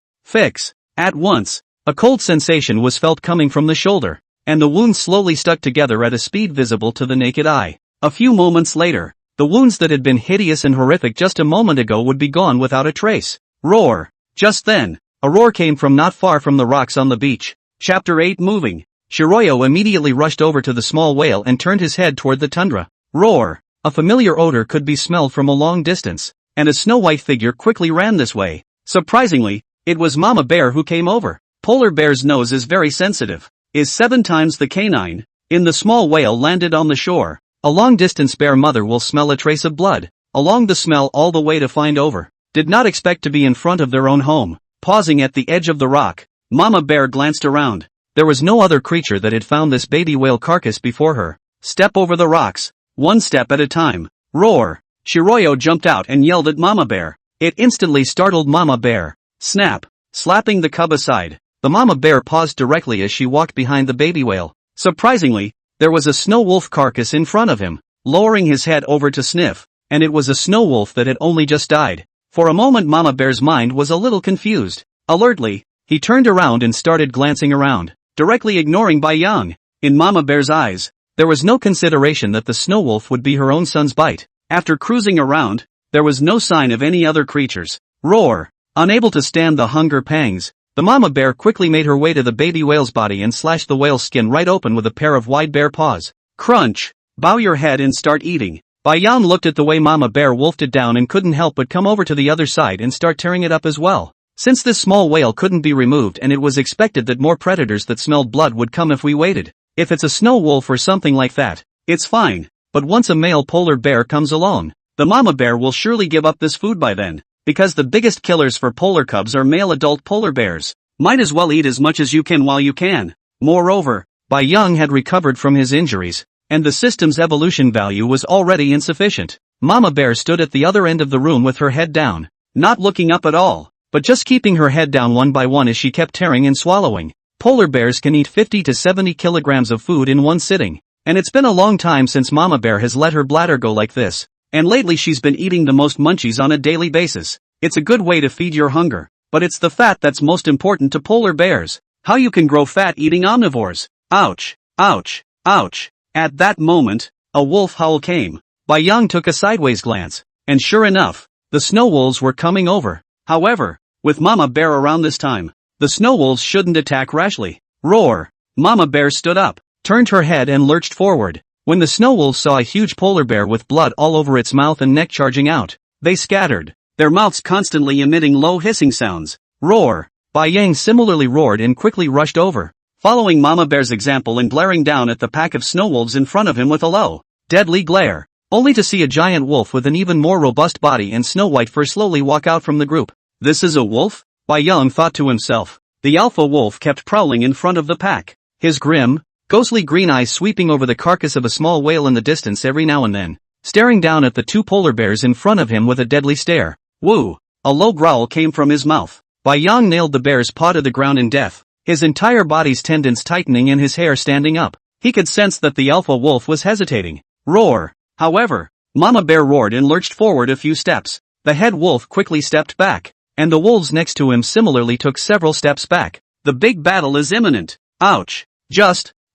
At once, a cold sensation was felt coming from the shoulder, and the wound slowly stuck together at a speed visible to the naked eye. A few moments later, the wounds that had been hideous and horrific just a moment ago would be gone without a trace. Roar! Just then, a roar came from not far from the rocks on the beach. Chapter 8 Moving. Shiroyo immediately rushed over to the small whale and turned his head toward the tundra. Roar! A familiar odor could be smelled from a long distance, and a snow-white figure quickly ran this way. Surprisingly, it was Mama Bear who came over. Polar bear's nose is very sensitive, is 7 times the canine. In the small whale landed on the shore. A long-distance bear mother will smell a trace of blood, along the smell all the way to find over. Did not expect to be in front of their own home. Pausing at the edge of the rock, Mama Bear glanced around. There was no other creature that had found this baby whale carcass before her. Step over the rocks, 1 step at a time. Roar! Shiroyo jumped out and yelled at Mama Bear. It instantly startled Mama Bear. Snap! Slapping the cub aside, the Mama Bear paused directly as she walked behind the baby whale. Surprisingly, there was a snow wolf carcass in front of him. Lowering his head over to sniff, and it was a snow wolf that had only just died. For a moment Mama Bear's mind was a little confused. Alertly, he turned around and started glancing around, directly ignoring Bai Yang. In Mama Bear's eyes, there was no consideration that the snow wolf would be her own son's bite. After cruising around, there was no sign of any other creatures. Roar! Unable to stand the hunger pangs, The mama bear quickly made her way to the baby whale's body and slashed the whale's skin right open with a pair of wide bare paws. Crunch! Bow your head and start eating. Bai Yang looked at the way mama bear wolfed it down and couldn't help but come over to the other side and start tearing it up as well. Since this small whale couldn't be removed and it was expected that more predators that smelled blood would come if we waited. If it's a snow wolf or something like that, it's fine. But once a male polar bear comes along, the mama bear will surely give up this food by then. Because the biggest killers for polar cubs are male adult polar bears. Might as well eat as much as you can while you can. Moreover, Bai Yang had recovered from his injuries, and the system's evolution value was already insufficient. Mama bear stood at the other end of the room with her head down, not looking up at all, but just keeping her head down one by one as she kept tearing and swallowing. Polar bears can eat 50 to 70 kilograms of food in one sitting, and it's been a long time since mama bear has let her bladder go like this. And lately she's been eating the most munchies on a daily basis. It's a good way to feed your hunger, but it's the fat that's most important to polar bears. How you can grow fat eating omnivores. Ouch, ouch, ouch. At that moment, a wolf howl came. Bai Yang took a sideways glance, and sure enough, the snow wolves were coming over. However, with mama bear around this time, the snow wolves shouldn't attack rashly. Roar! Mama bear stood up, turned her head and lurched forward. When the snow wolves saw a huge polar bear with blood all over its mouth and neck charging out, they scattered, their mouths constantly emitting low hissing sounds. Roar! Bai Yang similarly roared and quickly rushed over, following mama bear's example and glaring down at the pack of snow wolves in front of him with a low, deadly glare, only to see a giant wolf with an even more robust body and snow white fur slowly walk out from the group. This is a wolf? Bai Yang thought to himself. The alpha wolf kept prowling in front of the pack, his grim, ghostly green eyes sweeping over the carcass of a small whale in the distance every now and then, staring down at the two polar bears in front of him with a deadly stare. Woo! A low growl came from his mouth. Bai Yang nailed the bear's paw to the ground in death, his entire body's tendons tightening and his hair standing up. He could sense that the alpha wolf was hesitating. Roar! However, mama bear roared and lurched forward a few steps. The head wolf quickly stepped back, and the wolves next to him similarly took several steps back. The big battle is imminent. Ouch!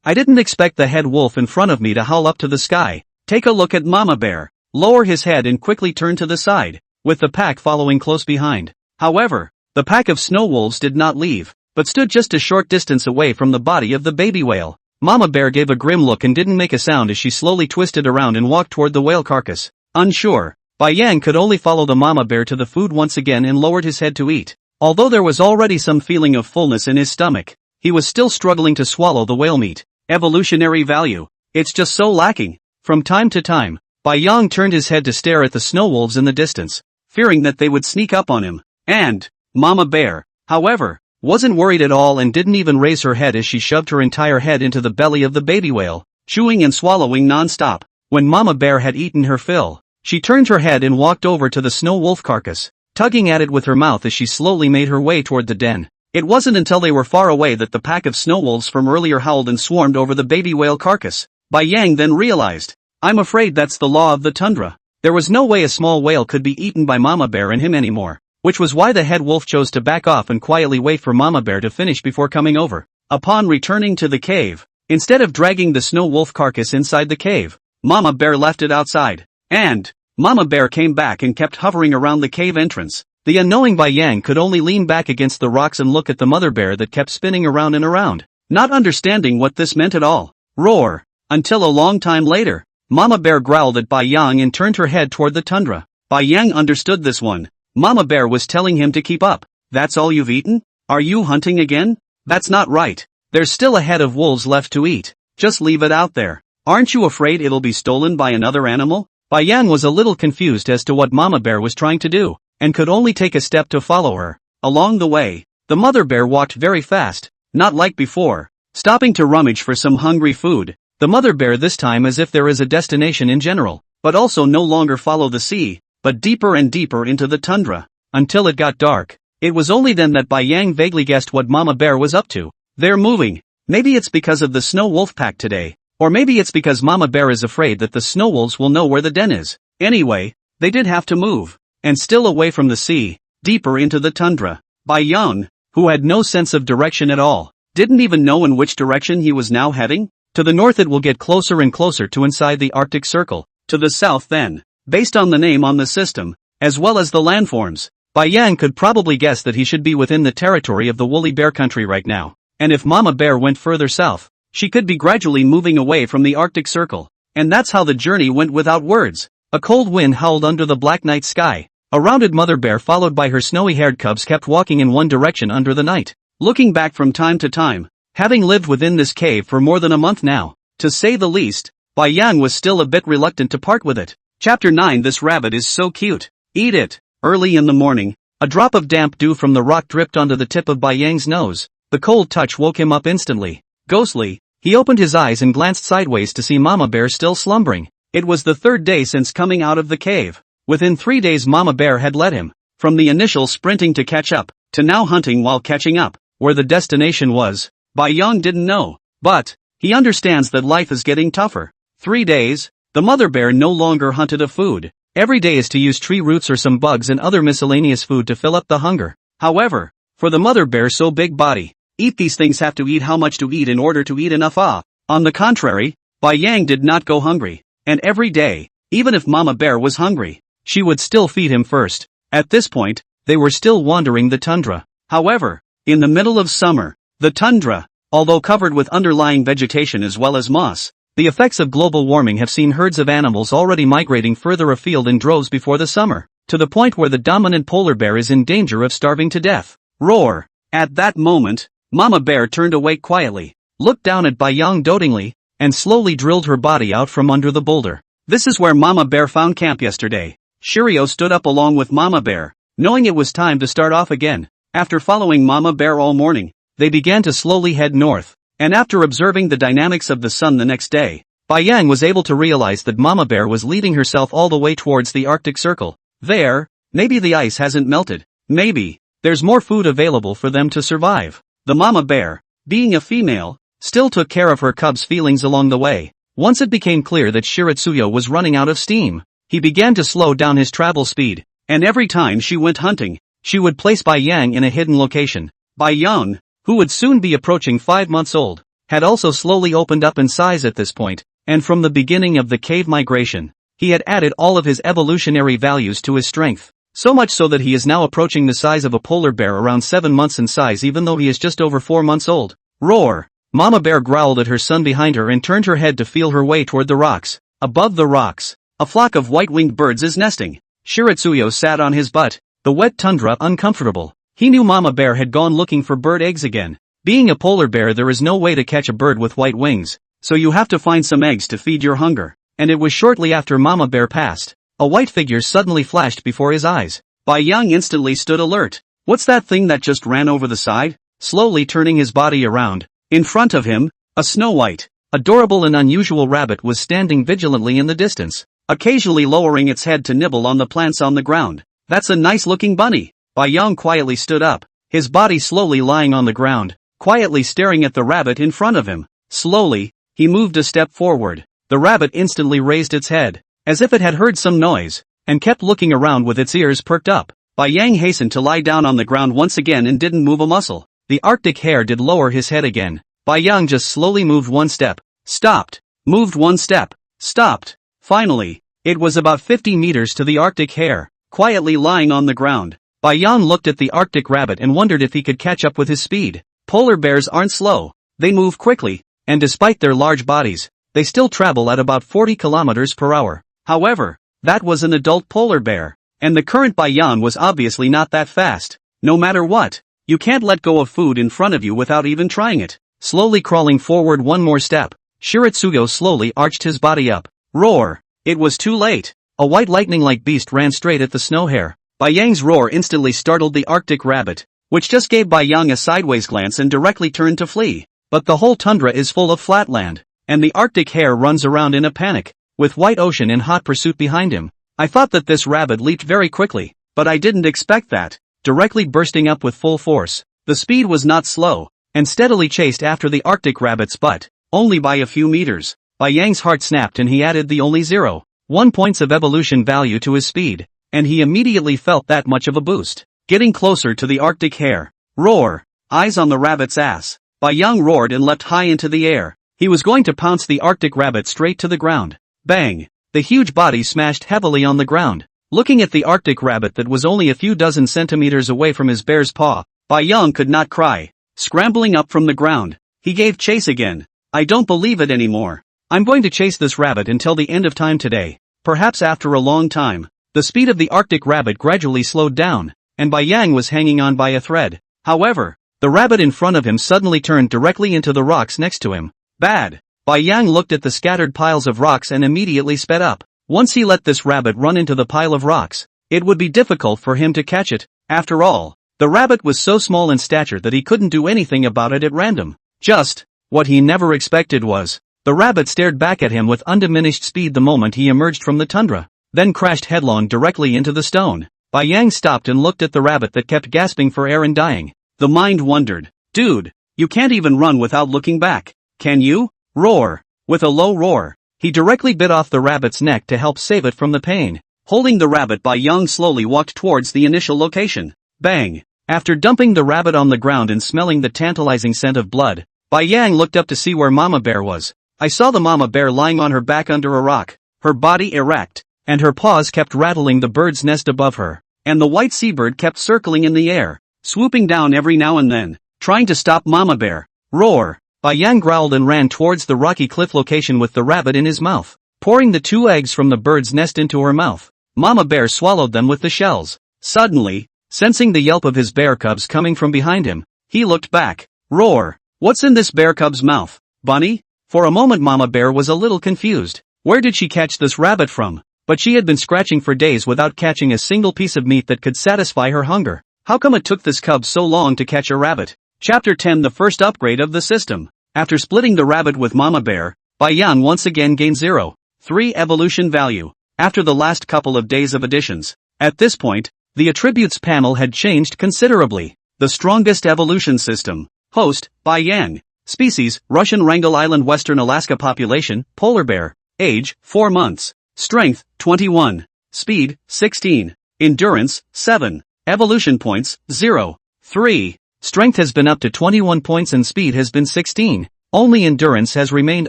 I didn't expect the head wolf in front of me to howl up to the sky. Take a look at mama bear, lower his head and quickly turn to the side, with the pack following close behind. However, the pack of snow wolves did not leave, but stood just a short distance away from the body of the baby whale. Mama bear gave a grim look and didn't make a sound as she slowly twisted around and walked toward the whale carcass. Unsure, Bai Yang could only follow the mama bear to the food once again and lowered his head to eat. Although there was already some feeling of fullness in his stomach, he was still struggling to swallow the whale meat. Evolutionary value. It's just so lacking. From time to time, Bai Yang turned his head to stare at the snow wolves in the distance, fearing that they would sneak up on him. And mama bear, however, wasn't worried at all and didn't even raise her head as she shoved her entire head into the belly of the baby whale, chewing and swallowing non-stop. When mama bear had eaten her fill, she turned her head and walked over to the snow wolf carcass, tugging at it with her mouth as she slowly made her way toward the den. It wasn't until they were far away that the pack of snow wolves from earlier howled and swarmed over the baby whale carcass. Bai Yang then realized, I'm afraid that's the law of the tundra. There was no way a small whale could be eaten by mama bear and him anymore, which was why the head wolf chose to back off and quietly wait for mama bear to finish before coming over. Upon returning to the cave, instead of dragging the snow wolf carcass inside the cave, mama bear left it outside. And mama bear came back and kept hovering around the cave entrance. The unknowing Bai Yang could only lean back against the rocks and look at the mother bear that kept spinning around and around, not understanding what this meant at all. Roar! Until a long time later, mama bear growled at Bai Yang and turned her head toward the tundra. Bai Yang understood this one. Mama bear was telling him to keep up. That's all you've eaten? Are you hunting again? That's not right. There's still a head of wolves left to eat. Just leave it out there. Aren't you afraid it'll be stolen by another animal? Bai Yang was a little confused as to what mama bear was trying to do, and could only take a step to follow her. Along the way, the mother bear walked very fast, not like before, stopping to rummage for some hungry food. The mother bear this time as if there is a destination in general, but also no longer follow the sea, but deeper and deeper into the tundra, until it got dark. It was only then that Bai Yang vaguely guessed what mama bear was up to. They're moving. Maybe it's because of the snow wolf pack today, or maybe it's because mama bear is afraid that the snow wolves will know where the den is. Anyway, they did have to move. And still away from the sea, deeper into the tundra. Bai Yang, who had no sense of direction at all, didn't even know in which direction he was now heading. To the north it will get closer and closer to inside the Arctic Circle. To the south then, based on the name on the system, as well as the landforms, Bai Yang could probably guess that he should be within the territory of the woolly bear country right now, and if Mama Bear went further south, she could be gradually moving away from the Arctic Circle. And that's how the journey went without words. A cold wind howled under the black night sky. A rounded mother bear followed by her snowy-haired cubs kept walking in one direction under the night, looking back from time to time. Having lived within this cave for more than a month now, to say the least, Bai Yang was still a bit reluctant to part with it. Chapter 9. This rabbit is so cute. Eat it. Early in the morning, a drop of damp dew from the rock dripped onto the tip of Bai Yang's nose. The cold touch woke him up instantly. Ghostly, he opened his eyes and glanced sideways to see Mama Bear still slumbering. It was the third day since coming out of the cave. Within 3 days Mama Bear had led him, from the initial sprinting to catch up, to now hunting while catching up. Where the destination was, Bai Yang didn't know. But, he understands that life is getting tougher. 3 days, the mother bear no longer hunted a food. Every day is to use tree roots or some bugs and other miscellaneous food to fill up the hunger. However, for the mother bear so big body, eat these things have to eat how much to eat in order to eat enough. On the contrary, Bai Yang did not go hungry, and every day, even if Mama Bear was hungry, she would still feed him first. At this point, they were still wandering the tundra. However, in the middle of summer, the tundra, although covered with underlying vegetation as well as moss, the effects of global warming have seen herds of animals already migrating further afield in droves before the summer, to the point where the dominant polar bear is in danger of starving to death. Roar! At that moment, Mama Bear turned awake quietly, looked down at Bai Yang dotingly, and slowly drilled her body out from under the boulder. This is where Mama Bear found camp yesterday. Shiryo stood up along with Mama Bear, knowing it was time to start off again. After following Mama Bear all morning, they began to slowly head north. And after observing the dynamics of the sun the next day, Bai Yang was able to realize that Mama Bear was leading herself all the way towards the Arctic Circle. There, maybe the ice hasn't melted. Maybe, there's more food available for them to survive. The Mama Bear, being a female, still took care of her cubs' feelings along the way. Once it became clear that Shiratsuyo was running out of steam, he began to slow down his travel speed, and every time she went hunting, she would place Bai Yang in a hidden location. Bai Yang, who would soon be approaching 5 months old, had also slowly opened up in size at this point, and from the beginning of the cave migration, he had added all of his evolutionary values to his strength, so much so that he is now approaching the size of a polar bear around 7 months in size even though he is just over 4 months old. Roar! Mama Bear growled at her son behind her and turned her head to feel her way toward the rocks. Above the rocks, a flock of white-winged birds is nesting. Shiratsuyo sat on his butt, the wet tundra uncomfortable. He knew Mama Bear had gone looking for bird eggs again. Being a polar bear, there is no way to catch a bird with white wings, so you have to find some eggs to feed your hunger. And it was shortly after Mama Bear passed, a white figure suddenly flashed before his eyes. Bai Yang instantly stood alert. What's that thing that just ran over the side? Slowly turning his body around, in front of him, a snow-white, adorable and unusual rabbit was standing vigilantly in the distance, occasionally lowering its head to nibble on the plants on the ground. That's a nice-looking bunny. Bai Yang quietly stood up, his body slowly lying on the ground, quietly staring at the rabbit in front of him. Slowly, he moved a step forward. The rabbit instantly raised its head, as if it had heard some noise, and kept looking around with its ears perked up. Bai Yang hastened to lie down on the ground once again and didn't move a muscle. The Arctic hare did lower his head again. Bai Yang just slowly moved one step, stopped, moved one step, stopped. Finally, it was about 50 meters to the Arctic hare, quietly lying on the ground. Bai Yang looked at the Arctic rabbit and wondered if he could catch up with his speed. Polar bears aren't slow, they move quickly, and despite their large bodies, they still travel at about 40 kilometers per hour. However, that was an adult polar bear, and the current Bai Yang was obviously not that fast. No matter what, you can't let go of food in front of you without even trying it. Slowly crawling forward one more step, Shiratsuyo slowly arched his body up. Roar! It was too late. A white lightning-like beast ran straight at the snow hare. Bai Yang's roar instantly startled the Arctic rabbit, which just gave Bai Yang a sideways glance and directly turned to flee. But the whole tundra is full of flat land, and the Arctic hare runs around in a panic, with white ocean in hot pursuit behind him. I thought that this rabbit leaped very quickly, but I didn't expect that, directly bursting up with full force. The speed was not slow, and steadily chased after the Arctic rabbit's butt, only by a few meters. Bai Yang's heart snapped and he added the only 0.1 points of evolution value to his speed, and he immediately felt that much of a boost. Getting closer to the Arctic hare. Roar! Eyes on the rabbit's ass. Bai Yang roared and leapt high into the air. He was going to pounce the Arctic rabbit straight to the ground. Bang! The huge body smashed heavily on the ground. Looking at the Arctic rabbit that was only a few dozen centimeters away from his bear's paw, Bai Yang could not cry. Scrambling up from the ground, he gave chase again. I don't believe it anymore. I'm going to chase this rabbit until the end of time today. Perhaps after a long time. The speed of the Arctic rabbit gradually slowed down, and Bai Yang was hanging on by a thread. However, the rabbit in front of him suddenly turned directly into the rocks next to him. Bad. Bai Yang looked at the scattered piles of rocks and immediately sped up. Once he let this rabbit run into the pile of rocks, it would be difficult for him to catch it. After all, the rabbit was so small in stature that he couldn't do anything about it at random. Just what he never expected was, the rabbit stared back at him with undiminished speed the moment he emerged from the tundra, then crashed headlong directly into the stone. Bai Yang stopped and looked at the rabbit that kept gasping for air and dying. The mind wondered. Dude, you can't even run without looking back, can you? Roar. With a low roar, he directly bit off the rabbit's neck to help save it from the pain. Holding the rabbit, Bai Yang slowly walked towards the initial location. Bang. After dumping the rabbit on the ground and smelling the tantalizing scent of blood, Bai Yang looked up to see where Mama Bear was. I saw the Mama Bear lying on her back under a rock, her body erect, and her paws kept rattling the bird's nest above her, and the white seabird kept circling in the air, swooping down every now and then, trying to stop Mama Bear. Roar! Bai Yang growled and ran towards the rocky cliff location with the rabbit in his mouth, pouring the 2 eggs from the bird's nest into her mouth. Mama Bear swallowed them with the shells. Suddenly, sensing the yelp of his bear cubs coming from behind him, he looked back. Roar! What's in this bear cub's mouth? Bunny? For a moment Mama Bear was a little confused. Where did she catch this rabbit from? But she had been scratching for days without catching a single piece of meat that could satisfy her hunger. How come it took this cub so long to catch a rabbit? Chapter 10: The first upgrade of the system. After splitting the rabbit with Mama Bear, Bai Yang once again gained 0.3 evolution value, after the last couple of days of additions. At this point, the attributes panel had changed considerably. The strongest evolution system. Host, Bai Yang. Species, Russian Wrangel Island, Western Alaska. Population, polar bear. Age, 4 months. Strength, 21. Speed, 16. Endurance, 7. Evolution points, 0.3. Strength has been up to 21 points and speed has been 16. Only endurance has remained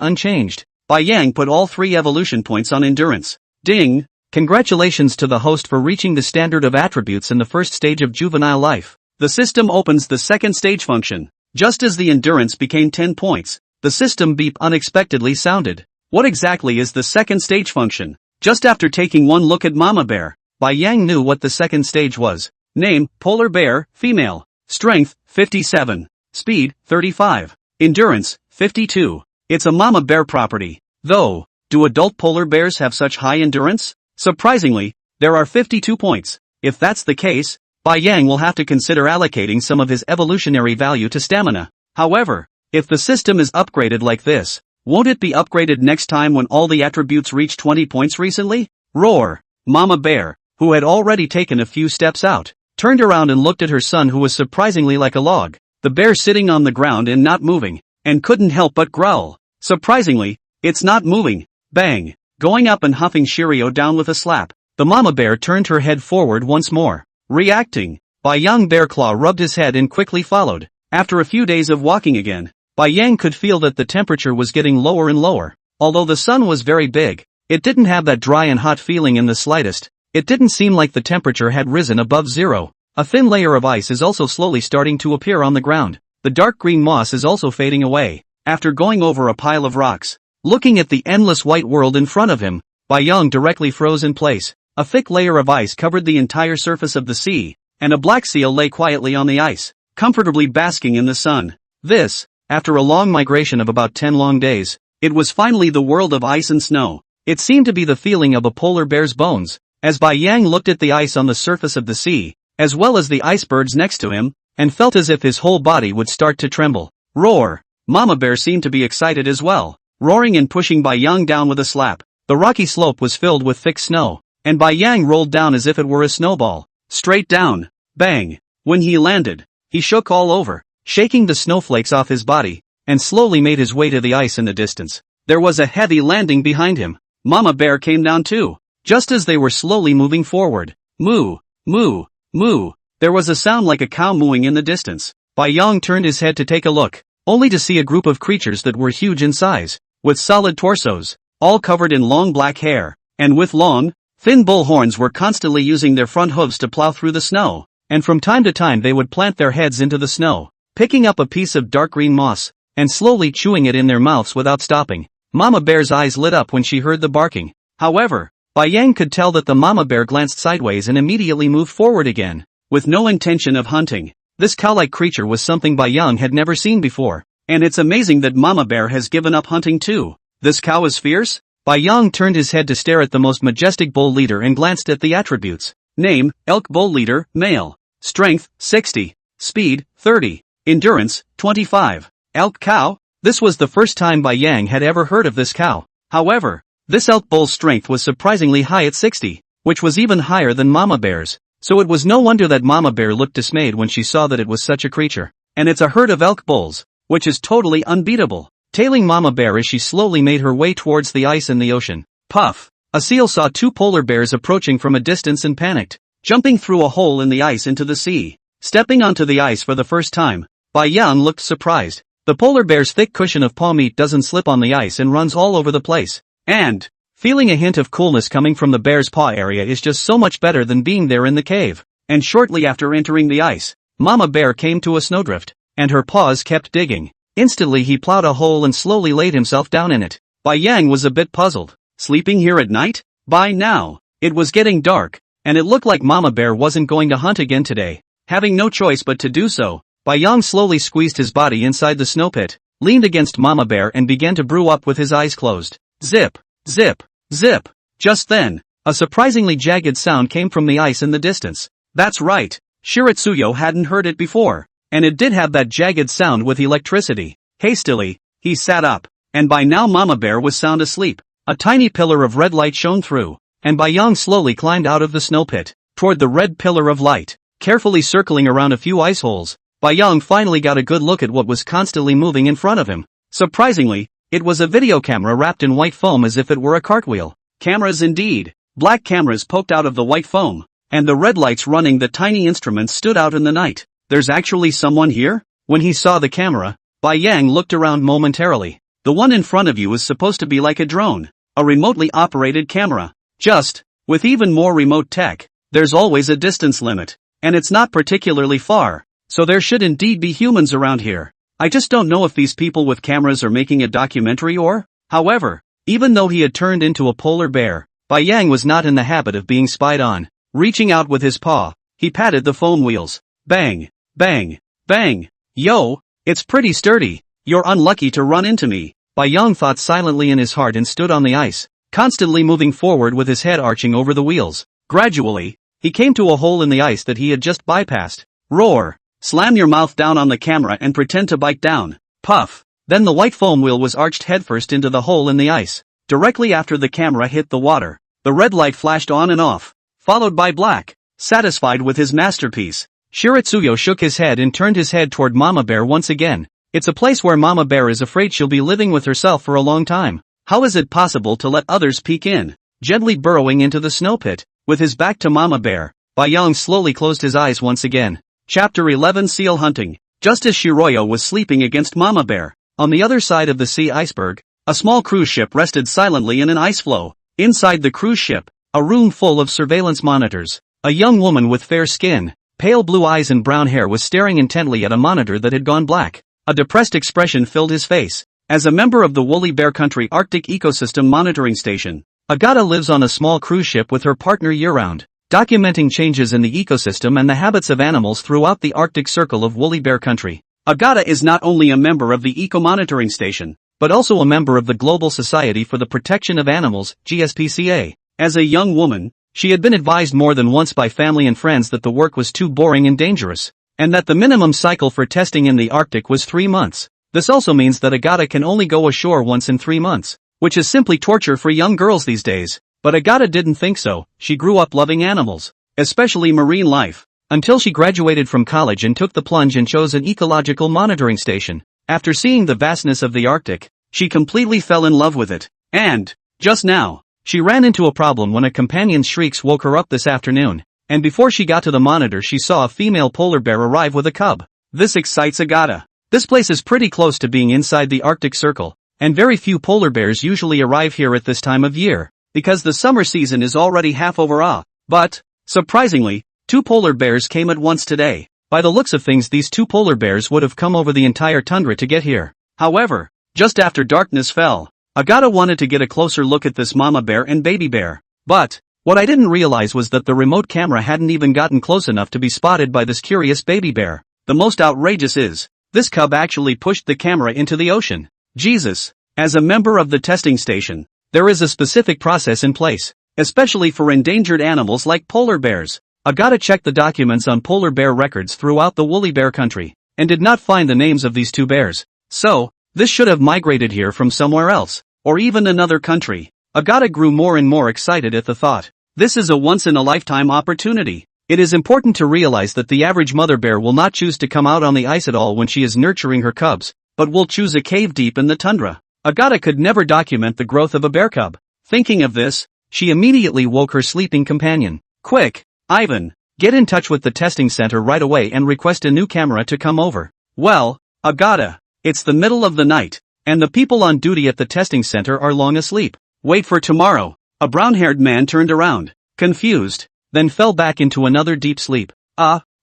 unchanged. Bai Yang put all 3 evolution points on endurance. Ding! Congratulations to the host for reaching the standard of attributes in the first stage of juvenile life. The system opens the second stage function. Just as the endurance became 10 points, the system beep unexpectedly sounded. What exactly is the second stage function? Just after taking one look at Mama Bear, Bai Yang knew what the second stage was. Name, polar bear, female. Strength, 57. Speed, 35. Endurance, 52. It's a Mama Bear property. Though, do adult polar bears have such high endurance? Surprisingly, there are 52 points. If that's the case, Bai Yang will have to consider allocating some of his evolutionary value to stamina. However, if the system is upgraded like this, won't it be upgraded next time when all the attributes reach 20 points recently? Roar! Mama Bear, who had already taken a few steps out, turned around and looked at her son, who was surprisingly like a log. The bear sitting on the ground and not moving, and couldn't help but growl. Surprisingly, it's not moving. Bang! Going up and huffing Shiryo down with a slap, the Mama Bear turned her head forward once more. Reacting, Bai Yang Bear Claw rubbed his head and quickly followed. After a few days of walking again, Bai Yang could feel that the temperature was getting lower and lower. Although the sun was very big, it didn't have that dry and hot feeling in the slightest. It didn't seem like the temperature had risen above 0. A thin layer of ice is also slowly starting to appear on the ground. The dark green moss is also fading away. After going over a pile of rocks, looking at the endless white world in front of him, Bai Yang directly froze in place. A thick layer of ice covered the entire surface of the sea, and a black seal lay quietly on the ice, comfortably basking in the sun. This, after a long migration of about 10 long days, it was finally the world of ice and snow. It seemed to be the feeling of a polar bear's bones. As Bai Yang looked at the ice on the surface of the sea, as well as the icebergs next to him, and felt as if his whole body would start to tremble. Roar! Mama Bear seemed to be excited as well, roaring and pushing Bai Yang down with a slap. The rocky slope was filled with thick snow, and Bai Yang rolled down as if it were a snowball. Straight down. Bang! When he landed, he shook all over, shaking the snowflakes off his body, and slowly made his way to the ice in the distance. There was a heavy landing behind him. Mama Bear came down too. Just as they were slowly moving forward. Moo! Moo! Moo! There was a sound like a cow mooing in the distance. Bai Yang turned his head to take a look, only to see a group of creatures that were huge in size, with solid torsos, all covered in long black hair, and with long, Thin bull horns were constantly using their front hooves to plow through the snow, and from time to time they would plant their heads into the snow, picking up a piece of dark green moss, and slowly chewing it in their mouths without stopping. Mama bear's eyes lit up when she heard the barking. However, Bai Yang could tell that the mama bear glanced sideways and immediately moved forward again, with no intention of hunting. This cow-like creature was something Bai Yang had never seen before, and it's amazing that mama bear has given up hunting too. This cow is fierce? Bai Yang turned his head to stare at the most majestic bull leader and glanced at the attributes. Name, elk bull leader, male. Strength, 60. Speed, 30. Endurance, 25. Elk cow? This was the first time Bai Yang had ever heard of this cow. However, this elk bull's strength was surprisingly high at 60, which was even higher than mama bear's. So it was no wonder that mama bear looked dismayed when she saw that it was such a creature. And it's a herd of elk bulls, which is totally unbeatable. Tailing mama bear as she slowly made her way towards the ice in the ocean. Puff! A seal saw two polar bears approaching from a distance and panicked, jumping through a hole in the ice into the sea. Stepping onto the ice for the first time, Bai Yang looked surprised. The polar bear's thick cushion of paw meat doesn't slip on the ice and runs all over the place. And feeling a hint of coolness coming from the bear's paw area is just so much better than being there in the cave. And shortly after entering the ice, mama bear came to a snowdrift, and her paws kept digging. Instantly he plowed a hole and slowly laid himself down in it. Bai Yang was a bit puzzled. Sleeping here at night? By now, it was getting dark, and it looked like mama bear wasn't going to hunt again today. Having no choice but to do so, Bai Yang slowly squeezed his body inside the snow pit, leaned against mama bear and began to brew up with his eyes closed. Zip, zip, zip. Just then, a surprisingly jagged sound came from the ice in the distance. That's right, Shiratsuyo hadn't heard it before, and it did have that jagged sound with electricity. Hastily, he sat up, and by now mama bear was sound asleep. A tiny pillar of red light shone through, and Bai Yang slowly climbed out of the snow pit, toward the red pillar of light. Carefully circling around a few ice holes, Bai Yang finally got a good look at what was constantly moving in front of him. Surprisingly, it was a video camera wrapped in white foam as if it were a cartwheel. Cameras indeed. Black cameras poked out of the white foam, and the red lights running the tiny instruments stood out in the night. There's actually someone here? When he saw the camera, Bai Yang looked around momentarily. The one in front of you is supposed to be like a drone, a remotely operated camera. Just, with even more remote tech, there's always a distance limit, and it's not particularly far, so there should indeed be humans around here. I just don't know if these people with cameras are making a documentary or. However, even though he had turned into a polar bear, Bai Yang was not in the habit of being spied on. Reaching out with his paw, he patted the foam wheels. Bang, bang, bang. Yo, it's pretty sturdy. You're unlucky to run into me, Bai Yang thought silently in his heart and stood on the ice, constantly moving forward with his head arching over the wheels. Gradually, he came to a hole in the ice that he had just bypassed. Roar! Slam your mouth down on the camera and pretend to bite down. Puff! Then the white foam wheel was arched headfirst into the hole in the ice. Directly after the camera hit the water, the red light flashed on and off, followed by black. Satisfied with his masterpiece, Shiratsuyo shook his head and turned his head toward Mama Bear once again. It's a place where Mama Bear is afraid she'll be living with herself for a long time. How is it possible to let others peek in? Gently burrowing into the snow pit, with his back to Mama Bear, Bai Yang slowly closed his eyes once again. Chapter 11 Seal Hunting. Just as Shiroyo was sleeping against Mama Bear, on the other side of the sea iceberg, a small cruise ship rested silently in an ice floe. Inside the cruise ship, a room full of surveillance monitors. A young woman with fair skin, pale blue eyes and brown hair was staring intently at a monitor that had gone black. A depressed expression filled his face. As a member of the Woolly Bear Country Arctic Ecosystem Monitoring Station, Agata lives on a small cruise ship with her partner year-round, documenting changes in the ecosystem and the habits of animals throughout the Arctic Circle of Woolly Bear Country. Agata is not only a member of the Eco-Monitoring Station, but also a member of the Global Society for the Protection of Animals, GSPCA. As a young woman, she had been advised more than once by family and friends that the work was too boring and dangerous, and that the minimum cycle for testing in the Arctic was 3 months. This also means that Agata can only go ashore once in 3 months, which is simply torture for young girls these days. But Agata didn't think so. She grew up loving animals, especially marine life, until she graduated from college and took the plunge and chose an ecological monitoring station. After seeing the vastness of the Arctic, she completely fell in love with it. And, just now, she ran into a problem when a companion's shrieks woke her up this afternoon, and before she got to the monitor she saw a female polar bear arrive with a cub. This excites Agata. This place is pretty close to being inside the Arctic Circle, and very few polar bears usually arrive here at this time of year. because the summer season is already half over. But, surprisingly, 2 polar bears came at once today. By the looks of things, these 2 polar bears would have come over the entire tundra to get here. However, just after darkness fell, Agata wanted to get a closer look at this mama bear and baby bear. But, what I didn't realize was that the remote camera hadn't even gotten close enough to be spotted by this curious baby bear. The most outrageous is, this cub actually pushed the camera into the ocean. Jesus! As a member of the testing station, there is a specific process in place, especially for endangered animals like polar bears. Agata checked the documents on polar bear records throughout the woolly bear country, and did not find the names of these 2 bears. So, this should have migrated here from somewhere else, or even another country. Agata grew more and more excited at the thought. This is a once-in-a-lifetime opportunity. It is important to realize that the average mother bear will not choose to come out on the ice at all when she is nurturing her cubs, but will choose a cave deep in the tundra. Agata could never document the growth of a bear cub. Thinking of this, she immediately woke her sleeping companion. Quick, Ivan, get in touch with the testing center right away and request a new camera to come over. Well, Agata, it's the middle of the night, and the people on duty at the testing center are long asleep. Wait for tomorrow. A brown-haired man turned around, confused, then fell back into another deep sleep.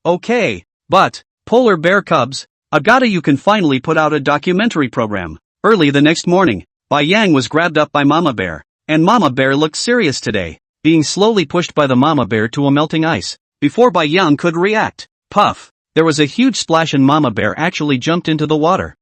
Okay. But, polar bear cubs, Agata, you can finally put out a documentary program. Early the next morning, Bai Yang was grabbed up by Mama Bear, and Mama Bear looked serious today, being slowly pushed by the Mama Bear to a melting ice. Before Bai Yang could react, puff, there was a huge splash and Mama Bear actually jumped into the water.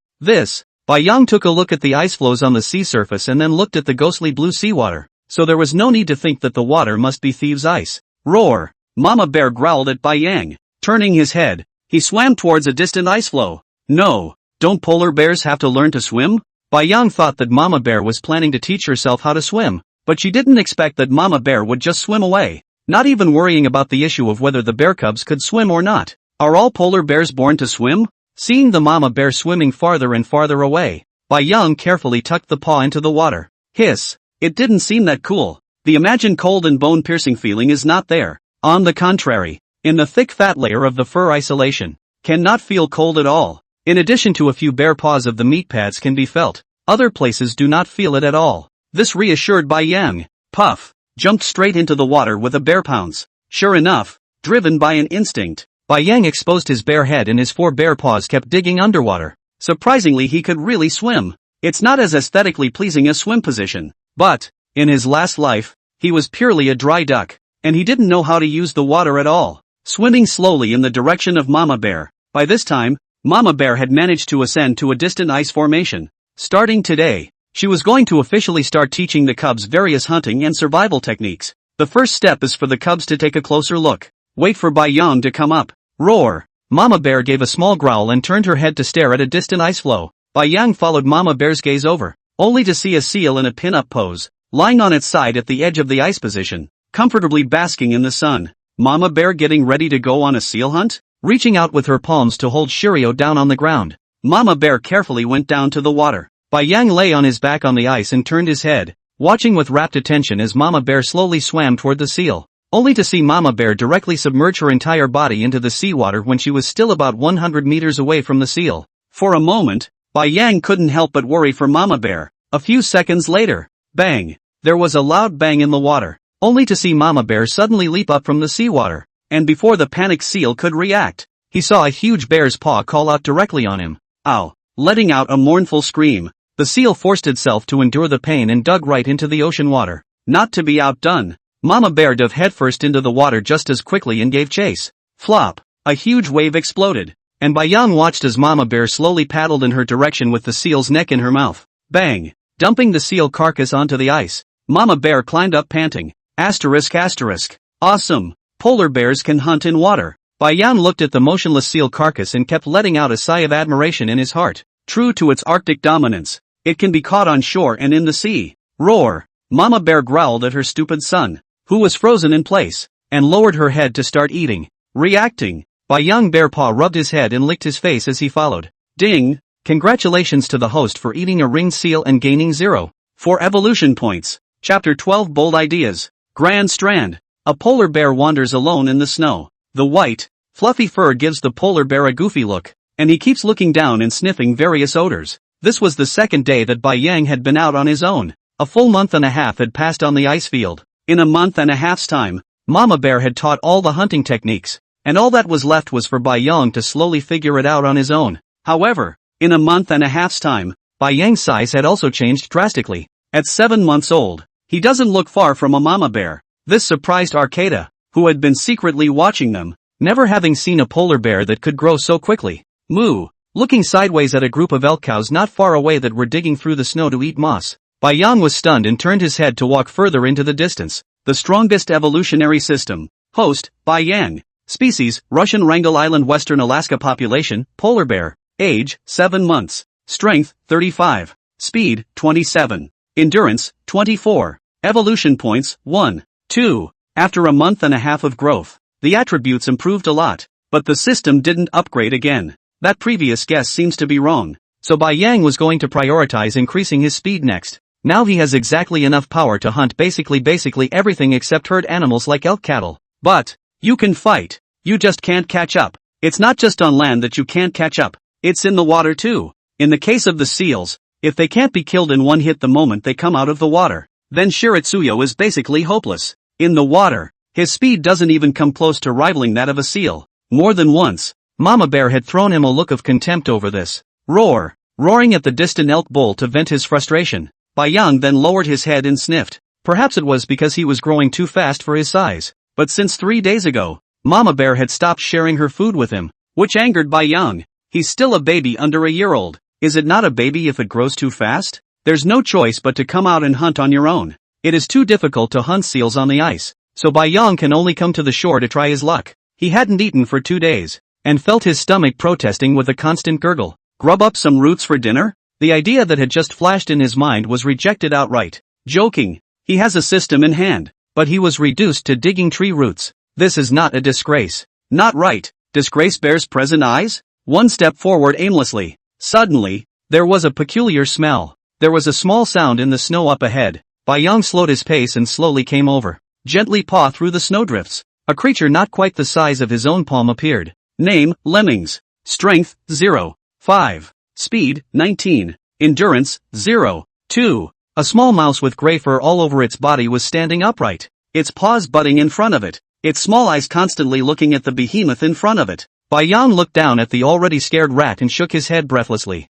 Bai Yang took a look at the ice floes on the sea surface and then looked at the ghostly blue seawater, so there was no need to think that the water must be thieves' ice. Roar! Mama Bear growled at Bai Yang. Turning his head, he swam towards a distant ice floe. No, don't polar bears have to learn to swim? Bai Yang thought that Mama Bear was planning to teach herself how to swim, but she didn't expect that Mama Bear would just swim away, not even worrying about the issue of whether the bear cubs could swim or not. Are all polar bears born to swim? Seeing the Mama Bear swimming farther and farther away, Bai Yang carefully tucked the paw into the water. Hiss! It didn't seem that cool. The imagined cold and bone-piercing feeling is not there. On the contrary, in the thick fat layer of the fur isolation, cannot feel cold at all. In addition to a few bare paws of the meat pads can be felt, other places do not feel it at all. This reassured Bai Yang. Puff, jumped straight into the water with a bear pounce. Sure enough, driven by an instinct, Bai Yang exposed his bare head and his 4 bare paws kept digging underwater. Surprisingly, he could really swim. It's not as aesthetically pleasing a swim position, but, in his last life, he was purely a dry duck, and he didn't know how to use the water at all. Swimming slowly in the direction of Mama Bear. By this time, Mama Bear had managed to ascend to a distant ice formation. Starting today, she was going to officially start teaching the cubs various hunting and survival techniques. The first step is for the cubs to take a closer look. Wait for Bai Yang to come up. Roar! Mama Bear gave a small growl and turned her head to stare at a distant ice floe. Bai Yang followed Mama Bear's gaze over, only to see a seal in a pin-up pose, lying on its side at the edge of the ice position, comfortably basking in the sun. Mama Bear getting ready to go on a seal hunt? Reaching out with her palms to hold Shiryo down on the ground, Mama Bear carefully went down to the water. Bai Yang lay on his back on the ice and turned his head, watching with rapt attention as Mama Bear slowly swam toward the seal, only to see Mama Bear directly submerge her entire body into the seawater when she was still about 100 meters away from the seal. For a moment, Bai Yang couldn't help but worry for Mama Bear. A few seconds later, bang! There was a loud bang in the water, only to see Mama Bear suddenly leap up from the seawater. And before the panicked seal could react, he saw a huge bear's paw call out directly on him. Ow! Letting out a mournful scream, the seal forced itself to endure the pain and dug right into the ocean water. Not to be outdone, Mama Bear dove headfirst into the water just as quickly and gave chase. Flop! A huge wave exploded, and Bai Yang watched as Mama Bear slowly paddled in her direction with the seal's neck in her mouth. Bang! Dumping the seal carcass onto the ice, Mama Bear climbed up panting. Asterisk asterisk. Awesome! Polar bears can hunt in water. Bai Yang looked at the motionless seal carcass and kept letting out a sigh of admiration in his heart. True to its Arctic dominance, it can be caught on shore and in the sea. Roar! Mama Bear growled at her stupid son, who was frozen in place, and lowered her head to start eating. Reacting, Bai Yang Bear Paw rubbed his head and licked his face as he followed. Ding! Congratulations to the host for eating a ringed seal and gaining 0. 4 evolution points. Chapter 12 Bold Ideas. Grand Strand. A polar bear wanders alone in the snow. The white, fluffy fur gives the polar bear a goofy look, and he keeps looking down and sniffing various odors. This was the second day that Bai Yang had been out on his own. A full month and a half had passed on the ice field. In a month and a half's time, Mama Bear had taught all the hunting techniques, and all that was left was for Bai Yang to slowly figure it out on his own. However, in a month and a half's time, Bai Yang's size had also changed drastically. At 7 months old, he doesn't look far from a mama bear. This surprised Arcata, who had been secretly watching them, never having seen a polar bear that could grow so quickly. Moo! Looking sideways at a group of elk cows not far away that were digging through the snow to eat moss, Bai Yang was stunned and turned his head to walk further into the distance. The strongest evolutionary system. Host, Bai Yang. Species, Russian Wrangel Island Western Alaska population, polar bear. Age, 7 months. Strength, 35. Speed, 27. Endurance, 24. Evolution points, 1. 2. After a month and a half of growth, the attributes improved a lot, but the system didn't upgrade again. That previous guess seems to be wrong. So Bai Yang was going to prioritize increasing his speed next. Now he has exactly enough power to hunt basically everything except herd animals like elk cattle. But, you can fight. You just can't catch up. It's not just on land that you can't catch up. It's in the water too. In the case of the seals, if they can't be killed in one hit the moment they come out of the water, then Shiritsuyo is basically hopeless. In the water, his speed doesn't even come close to rivaling that of a seal. More than once, Mama Bear had thrown him a look of contempt over this. Roar! Roaring at the distant elk bull to vent his frustration, Bai Yang then lowered his head and sniffed. Perhaps it was because he was growing too fast for his size. But since 3 days ago, Mama Bear had stopped sharing her food with him, which angered Bai Yang. He's still a baby under a year old. Is it not a baby if it grows too fast? There's no choice but to come out and hunt on your own. It is too difficult to hunt seals on the ice, so Bai Yang can only come to the shore to try his luck. He hadn't eaten for 2 days, and felt his stomach protesting with a constant gurgle. Grub up some roots for dinner? The idea that had just flashed in his mind was rejected outright. Joking. He has a system in hand, but he was reduced to digging tree roots. This is not a disgrace. Not right. Disgrace bears present eyes? One step forward aimlessly. Suddenly, there was a peculiar smell. There was a small sound in the snow up ahead. Bai Yang slowed his pace and slowly came over. Gently paw through the snowdrifts. A creature not quite the size of his own palm appeared. Name, Lemmings. Strength, 0. 5. Speed, 19. Endurance, 0. 2. A small mouse with gray fur all over its body was standing upright. Its paws butting in front of it. Its small eyes constantly looking at the behemoth in front of it. Bai Yang looked down at the already scared rat and shook his head breathlessly.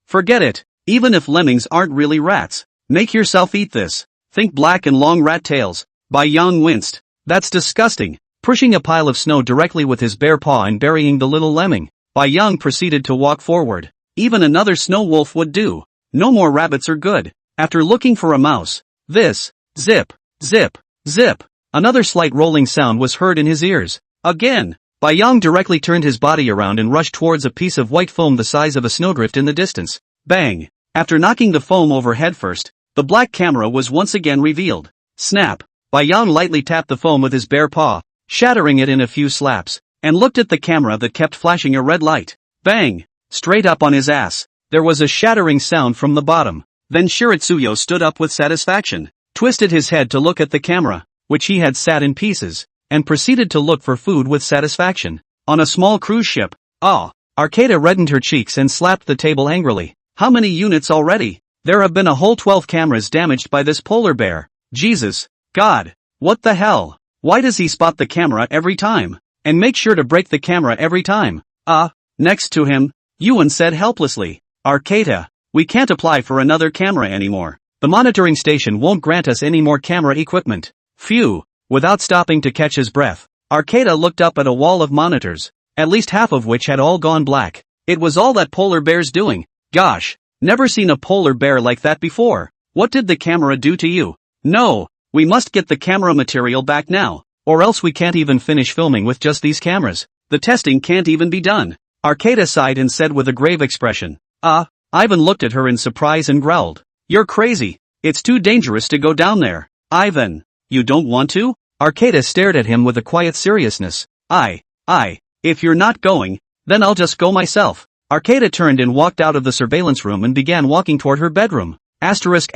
Forget it. Even if lemmings aren't really rats, make yourself eat this. Think black and long rat tails. Bai Yang winced. That's disgusting. Pushing a pile of snow directly with his bare paw and burying the little lemming, Bai Yang proceeded to walk forward. Even another snow wolf would do. No more rabbits are good. After looking for a mouse, zip, zip, zip. Another slight rolling sound was heard in his ears. Again. Bai Yang directly turned his body around and rushed towards a piece of white foam the size of a snowdrift in the distance. Bang! After knocking the foam over headfirst, the black camera was once again revealed. Snap! Bai Yang lightly tapped the foam with his bare paw, shattering it in a few slaps, and looked at the camera that kept flashing a red light. Bang! Straight up on his ass. There was a shattering sound from the bottom. Then Shiritsuyo stood up with satisfaction, twisted his head to look at the camera, which he had sat in pieces, and proceeded to look for food with satisfaction. On a small cruise ship. Arcata reddened her cheeks and slapped the table angrily. How many units already? There have been a whole 12 cameras damaged by this polar bear. Jesus. God. What the hell? Why does he spot the camera every time? And make sure to break the camera every time? Next to him, Yuan said helplessly. Arcata, we can't apply for another camera anymore. The monitoring station won't grant us any more camera equipment. Phew. Without stopping to catch his breath, Arcata looked up at a wall of monitors, at least half of which had all gone black. It was all that polar bear's doing. Gosh, never seen a polar bear like that before. What did the camera do to you? No, we must get the camera material back now, or else we can't even finish filming with just these cameras. The testing can't even be done. Arcata sighed and said with a grave expression. Ivan looked at her in surprise and growled. You're crazy. It's too dangerous to go down there. Ivan. You don't want to? Arcata stared at him with a quiet seriousness. If you're not going, then I'll just go myself. Arcata turned and walked out of the surveillance room and began walking toward her bedroom. Asterisk.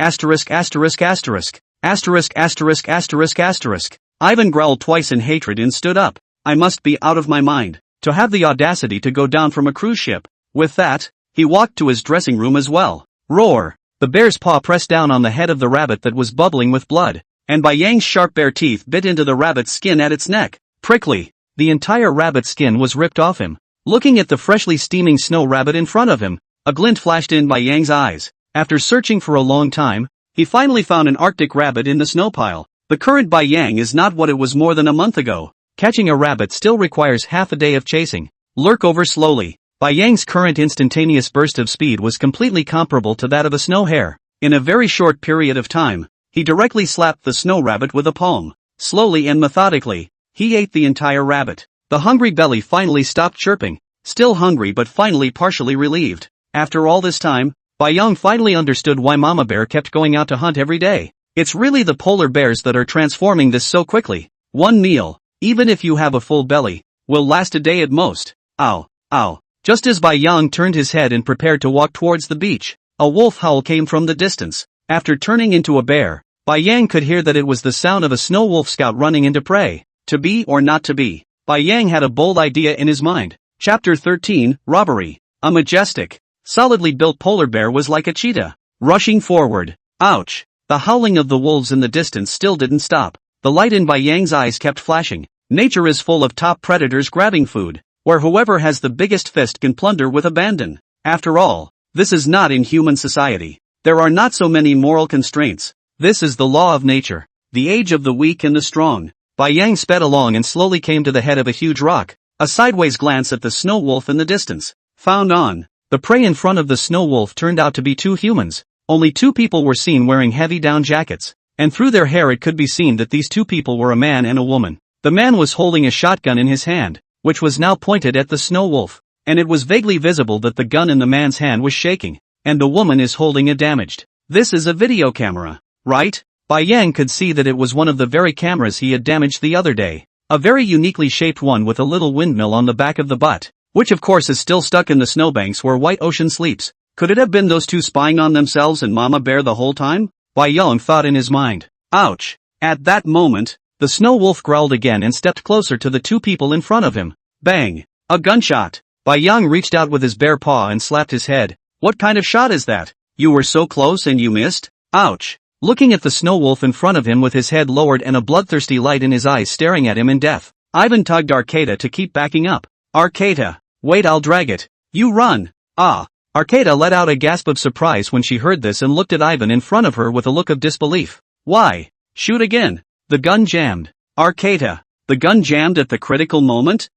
Ivan growled twice in hatred and stood up. I must be out of my mind, to have the audacity to go down from a cruise ship. With that, he walked to his dressing room as well. Roar! The bear's paw pressed down on the head of the rabbit that was bubbling with blood, and Bai Yang's sharp bare teeth bit into the rabbit's skin at its neck. Prickly. The entire rabbit's skin was ripped off him. Looking at the freshly steaming snow rabbit in front of him, a glint flashed in Bai Yang's eyes. After searching for a long time, he finally found an Arctic rabbit in the snow pile. The current Bai Yang is not what it was more than a month ago. Catching a rabbit still requires half a day of chasing. Lurk over slowly. Bai Yang's current instantaneous burst of speed was completely comparable to that of a snow hare. In a very short period of time, he directly slapped the snow rabbit with a palm. Slowly and methodically, he ate the entire rabbit. The hungry belly finally stopped chirping, still hungry but finally partially relieved. After all this time, Bai Yang finally understood why Mama Bear kept going out to hunt every day. It's really the polar bears that are transforming this so quickly. One meal, even if you have a full belly, will last a day at most. Ow, ow. Just as Bai Yang turned his head and prepared to walk towards the beach, a wolf howl came from the distance. After turning into a bear, Bai Yang could hear that it was the sound of a snow wolf scout running into prey. To be or not to be? Bai Yang had a bold idea in his mind. Chapter 13, Robbery. A majestic, solidly built polar bear was like a cheetah, rushing forward. Ouch! The howling of the wolves in the distance still didn't stop. The light in Bai Yang's eyes kept flashing. Nature is full of top predators grabbing food, where whoever has the biggest fist can plunder with abandon. After all, this is not in human society. There are not so many moral constraints. This is the law of nature, the age of the weak and the strong. Bai Yang sped along and slowly came to the head of a huge rock. A sideways glance at the snow wolf in the distance. Found on. The prey in front of the snow wolf turned out to be two humans. Only two people were seen wearing heavy down jackets, and through their hair it could be seen that these two people were a man and a woman. The man was holding a shotgun in his hand, which was now pointed at the snow wolf, and it was vaguely visible that the gun in the man's hand was shaking, and the woman is holding a damaged. This is a video camera, right? Bai Yang could see that it was one of the very cameras he had damaged the other day. A very uniquely shaped one with a little windmill on the back of the butt, which of course is still stuck in the snowbanks where White Ocean sleeps. Could it have been those two spying on themselves and Mama Bear the whole time? Bai Yang thought in his mind. Ouch! At that moment, the snow wolf growled again and stepped closer to the two people in front of him. Bang! A gunshot! Bai Yang reached out with his bare paw and slapped his head. What kind of shot is that? You were so close and you missed? Ouch! Looking at the snow wolf in front of him with his head lowered and a bloodthirsty light in his eyes staring at him in death, Ivan tugged Arcata to keep backing up. Arcata! Wait, I'll drag it. You run! Ah! Arcata let out a gasp of surprise when she heard this and looked at Ivan in front of her with a look of disbelief. Why? Shoot again! The gun jammed. Arcata! The gun jammed at the critical moment?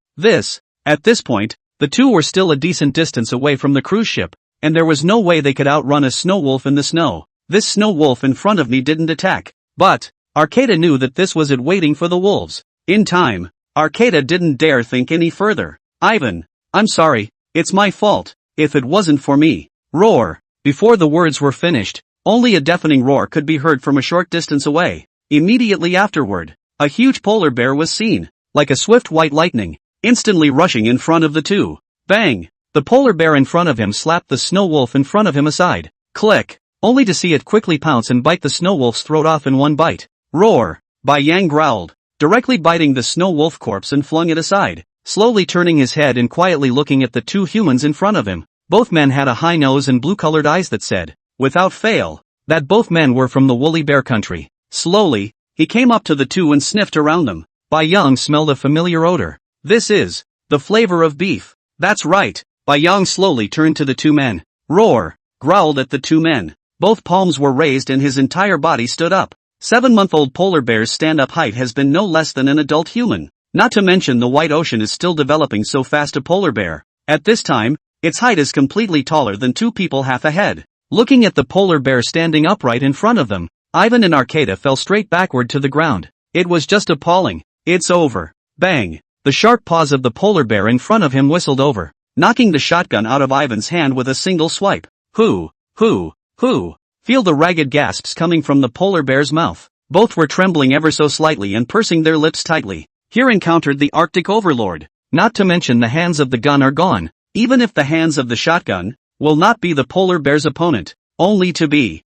At this point, the two were still a decent distance away from the cruise ship, and there was no way they could outrun a snow wolf in the snow. This snow wolf in front of me didn't attack. But, Arcata knew that this was it waiting for the wolves. In time, Arcata didn't dare think any further. Ivan, I'm sorry, it's my fault. If it wasn't for me. Roar. Before the words were finished, only a deafening roar could be heard from a short distance away. Immediately afterward, a huge polar bear was seen, like a swift white lightning, instantly rushing in front of the two. Bang! The polar bear in front of him slapped the snow wolf in front of him aside. Click! Only to see it quickly pounce and bite the snow wolf's throat off in one bite. Roar! Bai Yang growled, directly biting the snow wolf corpse and flung it aside, slowly turning his head and quietly looking at the two humans in front of him. Both men had a high nose and blue-colored eyes that said, without fail, that both men were from the woolly bear country. Slowly, he came up to the two and sniffed around them. Bai Yang smelled a familiar odor. This is the flavor of beef. That's right. Bai Yang slowly turned to the two men. Roar! Growled at the two men. Both palms were raised and his entire body stood up. 7-month-old polar bear's stand-up height has been no less than an adult human. Not to mention the White Ocean is still developing so fast a polar bear. At this time, its height is completely taller than two people half a head. Looking at the polar bear standing upright in front of them, Ivan and Arcata fell straight backward to the ground. It was just appalling. It's over. Bang! The sharp paws of the polar bear in front of him whistled over, knocking the shotgun out of Ivan's hand with a single swipe. Hoo! Feel the ragged gasps coming from the polar bear's mouth. Both were trembling ever so slightly and pursing their lips tightly. Here encountered the Arctic overlord. Not to mention the hands of the gun are gone. Even if the hands of the shotgun will not be the polar bear's opponent, only to be.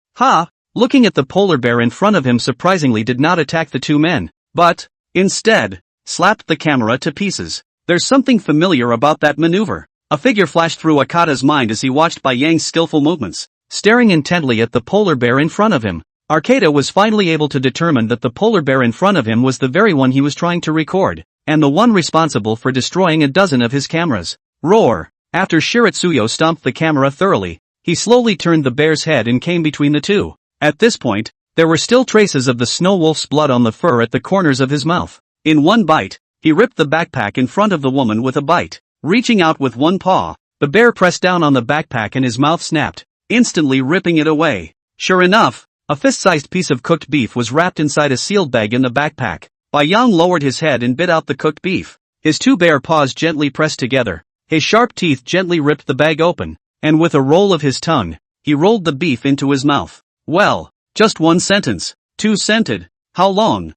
Looking at the polar bear in front of him surprisingly did not attack the two men, but, instead, slapped the camera to pieces. There's something familiar about that maneuver. A figure flashed through Akata's mind as he watched Bai Yang's skillful movements. staring intently at the polar bear in front of him. Arcata was finally able to determine that the polar bear in front of him was the very one he was trying to record, and the one responsible for destroying a dozen of his cameras. Roar! After Shiritsuyo stomped the camera thoroughly, he slowly turned the bear's head and came between the two. At this point, there were still traces of the snow wolf's blood on the fur at the corners of his mouth. In one bite, he ripped the backpack in front of the woman with a bite. Reaching out with one paw, the bear pressed down on the backpack and his mouth snapped, instantly ripping it away. Sure enough, a fist-sized piece of cooked beef was wrapped inside a sealed bag in the backpack. Bai Yang lowered his head and bit out the cooked beef. His two bare paws gently pressed together. His sharp teeth gently ripped the bag open, and with a roll of his tongue, he rolled the beef into his mouth. Well, just one sentence. Two scented. How long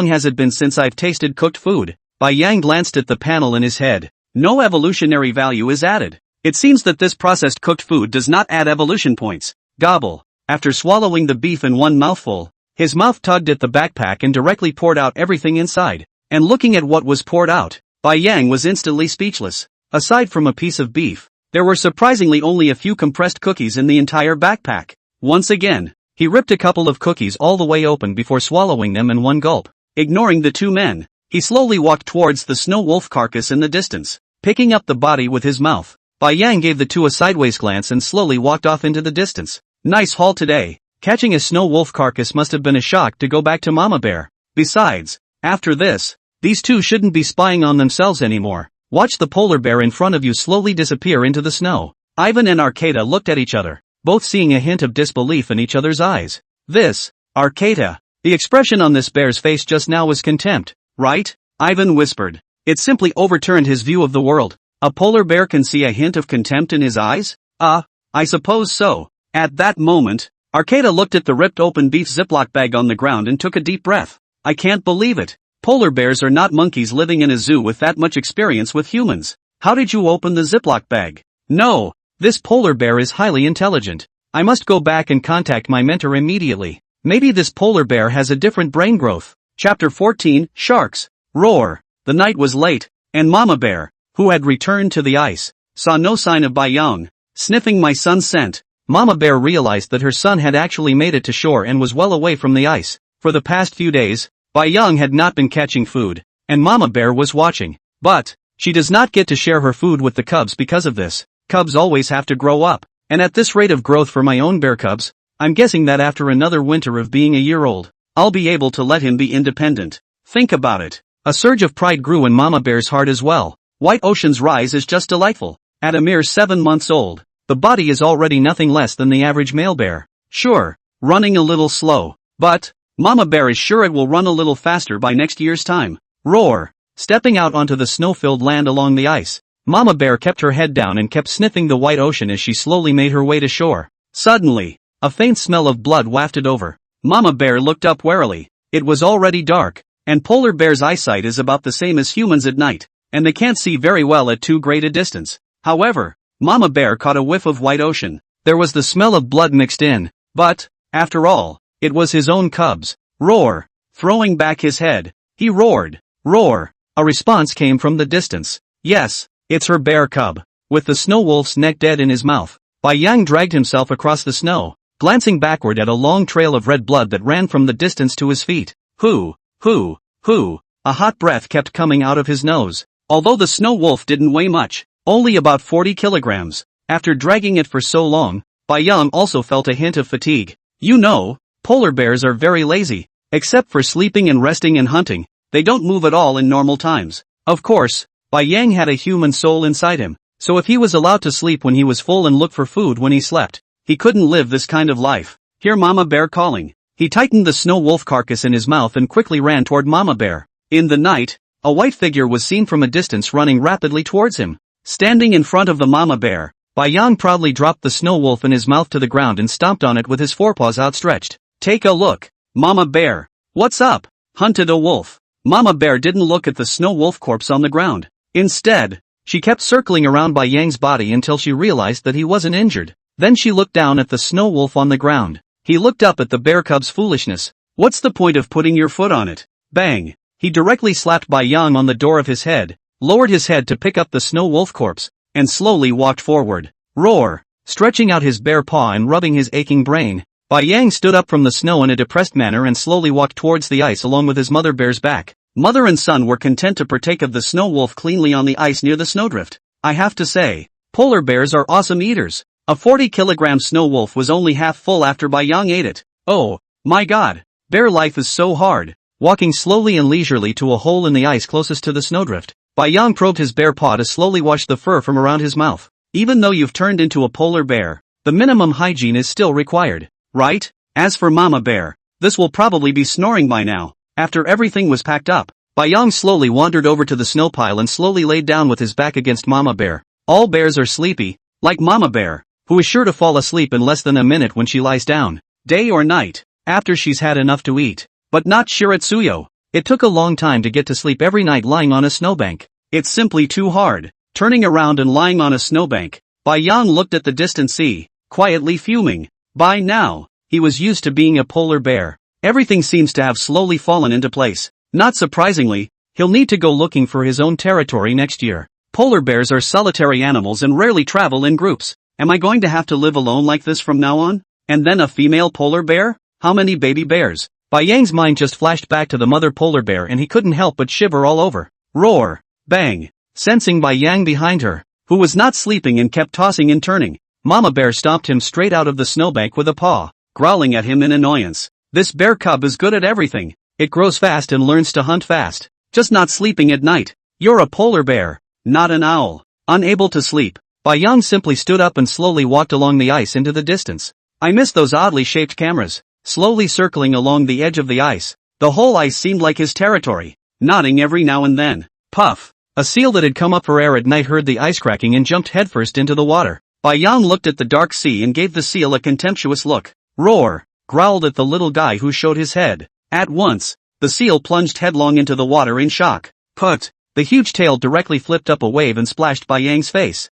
has it been since I've tasted cooked food? Bai Yang glanced at the panel in his head. No evolutionary value is added. It seems that this processed cooked food does not add evolution points. Gobble. After swallowing the beef in one mouthful, his mouth tugged at the backpack and directly poured out everything inside. And looking at what was poured out, Bai Yang was instantly speechless. Aside from a piece of beef, there were surprisingly only a few compressed cookies in the entire backpack. Once again, he ripped a couple of cookies all the way open before swallowing them in one gulp. Ignoring the two men, he slowly walked towards the snow wolf carcass in the distance. Picking up the body with his mouth, Bai Yang gave the two a sideways glance and slowly walked off into the distance. Nice haul today. Catching a snow wolf carcass must have been a shock to go back to Mama Bear. Besides, after this, these two shouldn't be spying on themselves anymore. Watch the polar bear in front of you slowly disappear into the snow. Ivan and Arcata looked at each other, both seeing a hint of disbelief in each other's eyes. This, Arcata. The expression on this bear's face just now was contempt, right? Ivan whispered. It simply overturned his view of the world. A polar bear can see a hint of contempt in his eyes? I suppose so. At that moment, Arcata looked at the ripped open beef Ziploc bag on the ground and took a deep breath. I can't believe it. Polar bears are not monkeys living in a zoo with that much experience with humans. How did you open the Ziploc bag? No, this polar bear is highly intelligent. I must go back and contact my mentor immediately. Maybe this polar bear has a different brain growth. Chapter 14, Sharks. Roar. The night was late, and Mama Bear, who had returned to the ice, saw no sign of Bai Yang. Sniffing my son's scent, Mama Bear realized that her son had actually made it to shore and was well away from the ice. For the past few days, Bai Yang had not been catching food, and Mama Bear was watching. But, she does not get to share her food with the cubs because of this. Cubs always have to grow up, and at this rate of growth for my own bear cubs, I'm guessing that after another winter of being a year old, I'll be able to let him be independent. Think about it. A surge of pride grew in Mama Bear's heart as well. White Ocean's rise is just delightful. At a mere 7 months old, the body is already nothing less than the average male bear. Sure, running a little slow, but Mama Bear is sure it will run a little faster by next year's time. Roar! Stepping out onto the snow-filled land along the ice, Mama Bear kept her head down and kept sniffing the white ocean as she slowly made her way to shore. Suddenly, a faint smell of blood wafted over. Mama Bear looked up warily. It was already dark, and polar bears' eyesight is about the same as humans at night, and they can't see very well at too great a distance. However, Mama Bear caught a whiff of white ocean. There was the smell of blood mixed in, but, after all, it was his own cubs. Roar! Throwing back his head, he roared. Roar! A response came from the distance. Yes, it's her bear cub. With the snow wolf's neck dead in his mouth, Bai Yang dragged himself across the snow, glancing backward at a long trail of red blood that ran from the distance to his feet. Hoo! A hot breath kept coming out of his nose. Although the snow wolf didn't weigh much, only about 40 kilograms, after dragging it for so long, Bai Yang also felt a hint of fatigue. You know, polar bears are very lazy. Except for sleeping and resting and hunting, they don't move at all in normal times. Of course, Bai Yang had a human soul inside him, so if he was allowed to sleep when he was full and look for food when he slept, he couldn't live this kind of life. Hear Mama Bear calling. He tightened the snow wolf carcass in his mouth and quickly ran toward Mama Bear. In the night, a white figure was seen from a distance running rapidly towards him. Standing in front of the Mama Bear, Bai Yang proudly dropped the snow wolf in his mouth to the ground and stomped on it with his forepaws outstretched. Take a look. Mama Bear. What's up? Hunted a wolf. Mama Bear didn't look at the snow wolf corpse on the ground. Instead, she kept circling around Bai Yang's body until she realized that he wasn't injured. Then she looked down at the snow wolf on the ground. He looked up at the bear cub's foolishness. What's the point of putting your foot on it? Bang! He directly slapped Bai Yang on the door of his head, lowered his head to pick up the snow wolf corpse, and slowly walked forward. Roar! stretching out his bare paw and rubbing his aching brain. Bai Yang stood up from the snow in a depressed manner and slowly walked towards the ice along with his mother bear's back. Mother and son were content to partake of the snow wolf cleanly on the ice near the snowdrift. I have to say, polar bears are awesome eaters. A 40-kilogram snow wolf was only half full after Bai Yang ate it. Oh, my god, bear life is so hard. Walking slowly and leisurely to a hole in the ice closest to the snowdrift, Bai Yang probed his bare paw to slowly wash the fur from around his mouth. Even though you've turned into a polar bear, the minimum hygiene is still required, right? As for Mama Bear, this will probably be snoring by now. After everything was packed up, Bai Yang slowly wandered over to the snow pile and slowly laid down with his back against Mama Bear. All bears are sleepy, like Mama Bear, who is sure to fall asleep in less than a minute when she lies down, day or night, after she's had enough to eat. But not Shiratsuyo. It took a long time to get to sleep every night lying on a snowbank. It's simply too hard. Turning around and lying on a snowbank, Bai Yang looked at the distant sea, quietly fuming. By now, he was used to being a polar bear. Everything seems to have slowly fallen into place. Not surprisingly, he'll need to go looking for his own territory next year. Polar bears are solitary animals and rarely travel in groups. Am I going to have to live alone like this from now on? And then a female polar bear? How many baby bears? Bai Yang's mind just flashed back to the mother polar bear and he couldn't help but shiver all over. Roar! Bang! Sensing Bai Yang behind her, who was not sleeping and kept tossing and turning, Mama Bear stomped him straight out of the snowbank with a paw, growling at him in annoyance. This bear cub is good at everything. It grows fast and learns to hunt fast. Just not sleeping at night. You're a polar bear, not an owl. Unable to sleep, Bai Yang simply stood up and slowly walked along the ice into the distance. I miss those oddly shaped cameras. Slowly circling along the edge of the ice, the whole ice seemed like his territory, nodding every now and then. Puff! A seal that had come up for air at night heard the ice cracking and jumped headfirst into the water. Bai Yang looked at the dark sea and gave the seal a contemptuous look. Roar! Growled at the little guy who showed his head. At once, the seal plunged headlong into the water in shock. Put! The huge tail directly flipped up a wave and splashed Bai Yang's face.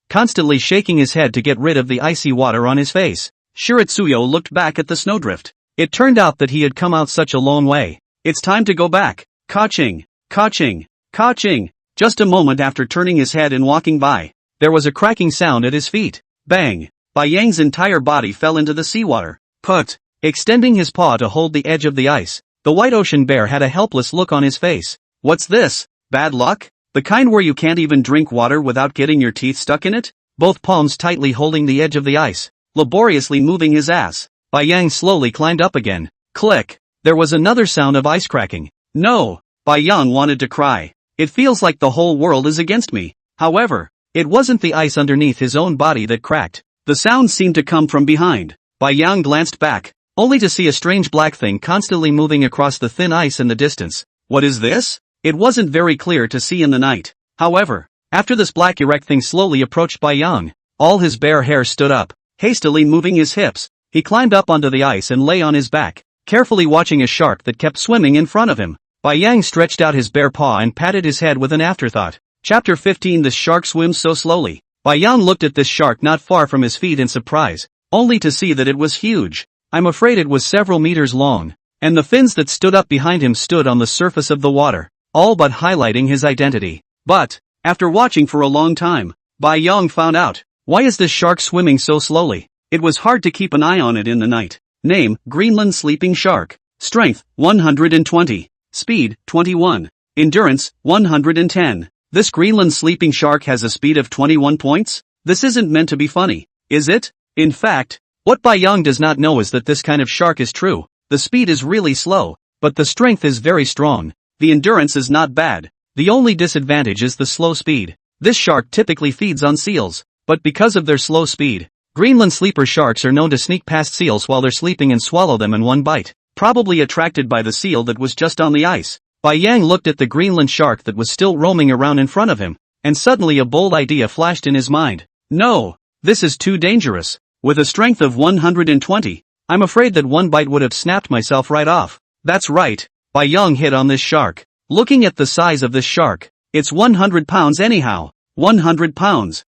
Constantly shaking his head to get rid of the icy water on his face. Shiratsuyo looked back at the snowdrift. It turned out that he had come out such a long way. It's time to go back. Ka-ching! Ka-ching! Ka-ching! Just a moment after turning his head and walking by, there was a cracking sound at his feet. Bang! Bai Yang's entire body fell into the seawater. Put! Extending his paw to hold the edge of the ice, the white ocean bear had a helpless look on his face. What's this? Bad luck? The kind where you can't even drink water without getting your teeth stuck in it? Both palms tightly holding the edge of the ice. Laboriously moving his ass, Bai Yang slowly climbed up again. Click! There was another sound of ice cracking. No! Bai Yang wanted to cry. It feels like the whole world is against me. However, it wasn't the ice underneath his own body that cracked. The sound seemed to come from behind. Bai Yang glanced back, only to see a strange black thing constantly moving across the thin ice in the distance. What is this? It wasn't very clear to see in the night. However, after this black erect thing slowly approached Bai Yang, all his bare hair stood up. Hastily moving his hips, he climbed up onto the ice and lay on his back, carefully watching a shark that kept swimming in front of him. Bai Yang stretched out his bare paw and patted his head with an afterthought. Chapter 15. The shark swims so slowly. Bai Yang looked at this shark not far from his feet in surprise, only to see that it was huge. I'm afraid it was several meters long, and the fins that stood up behind him stood on the surface of the water, all but highlighting his identity. But, after watching for a long time, Bai Yang found out. Why is this shark swimming so slowly? It was hard to keep an eye on it in the night. Name, Greenland sleeping shark. Strength, 120. Speed, 21. Endurance, 110. This Greenland sleeping shark has a speed of 21 points? This isn't meant to be funny, is it? In fact, what Bai Yang does not know is that this kind of shark is true. The speed is really slow, but the strength is very strong. The endurance is not bad. The only disadvantage is the slow speed. This shark typically feeds on seals. But because of their slow speed, Greenland sleeper sharks are known to sneak past seals while they're sleeping and swallow them in one bite, probably attracted by the seal that was just on the ice. Bai Yang looked at the Greenland shark that was still roaming around in front of him, and suddenly a bold idea flashed in his mind. No! This is too dangerous. With a strength of 120, I'm afraid that one bite would have snapped myself right off. That's right, Bai Yang hit on this shark. Looking at the size of this shark, it's 100 pounds anyhow. 100 pounds.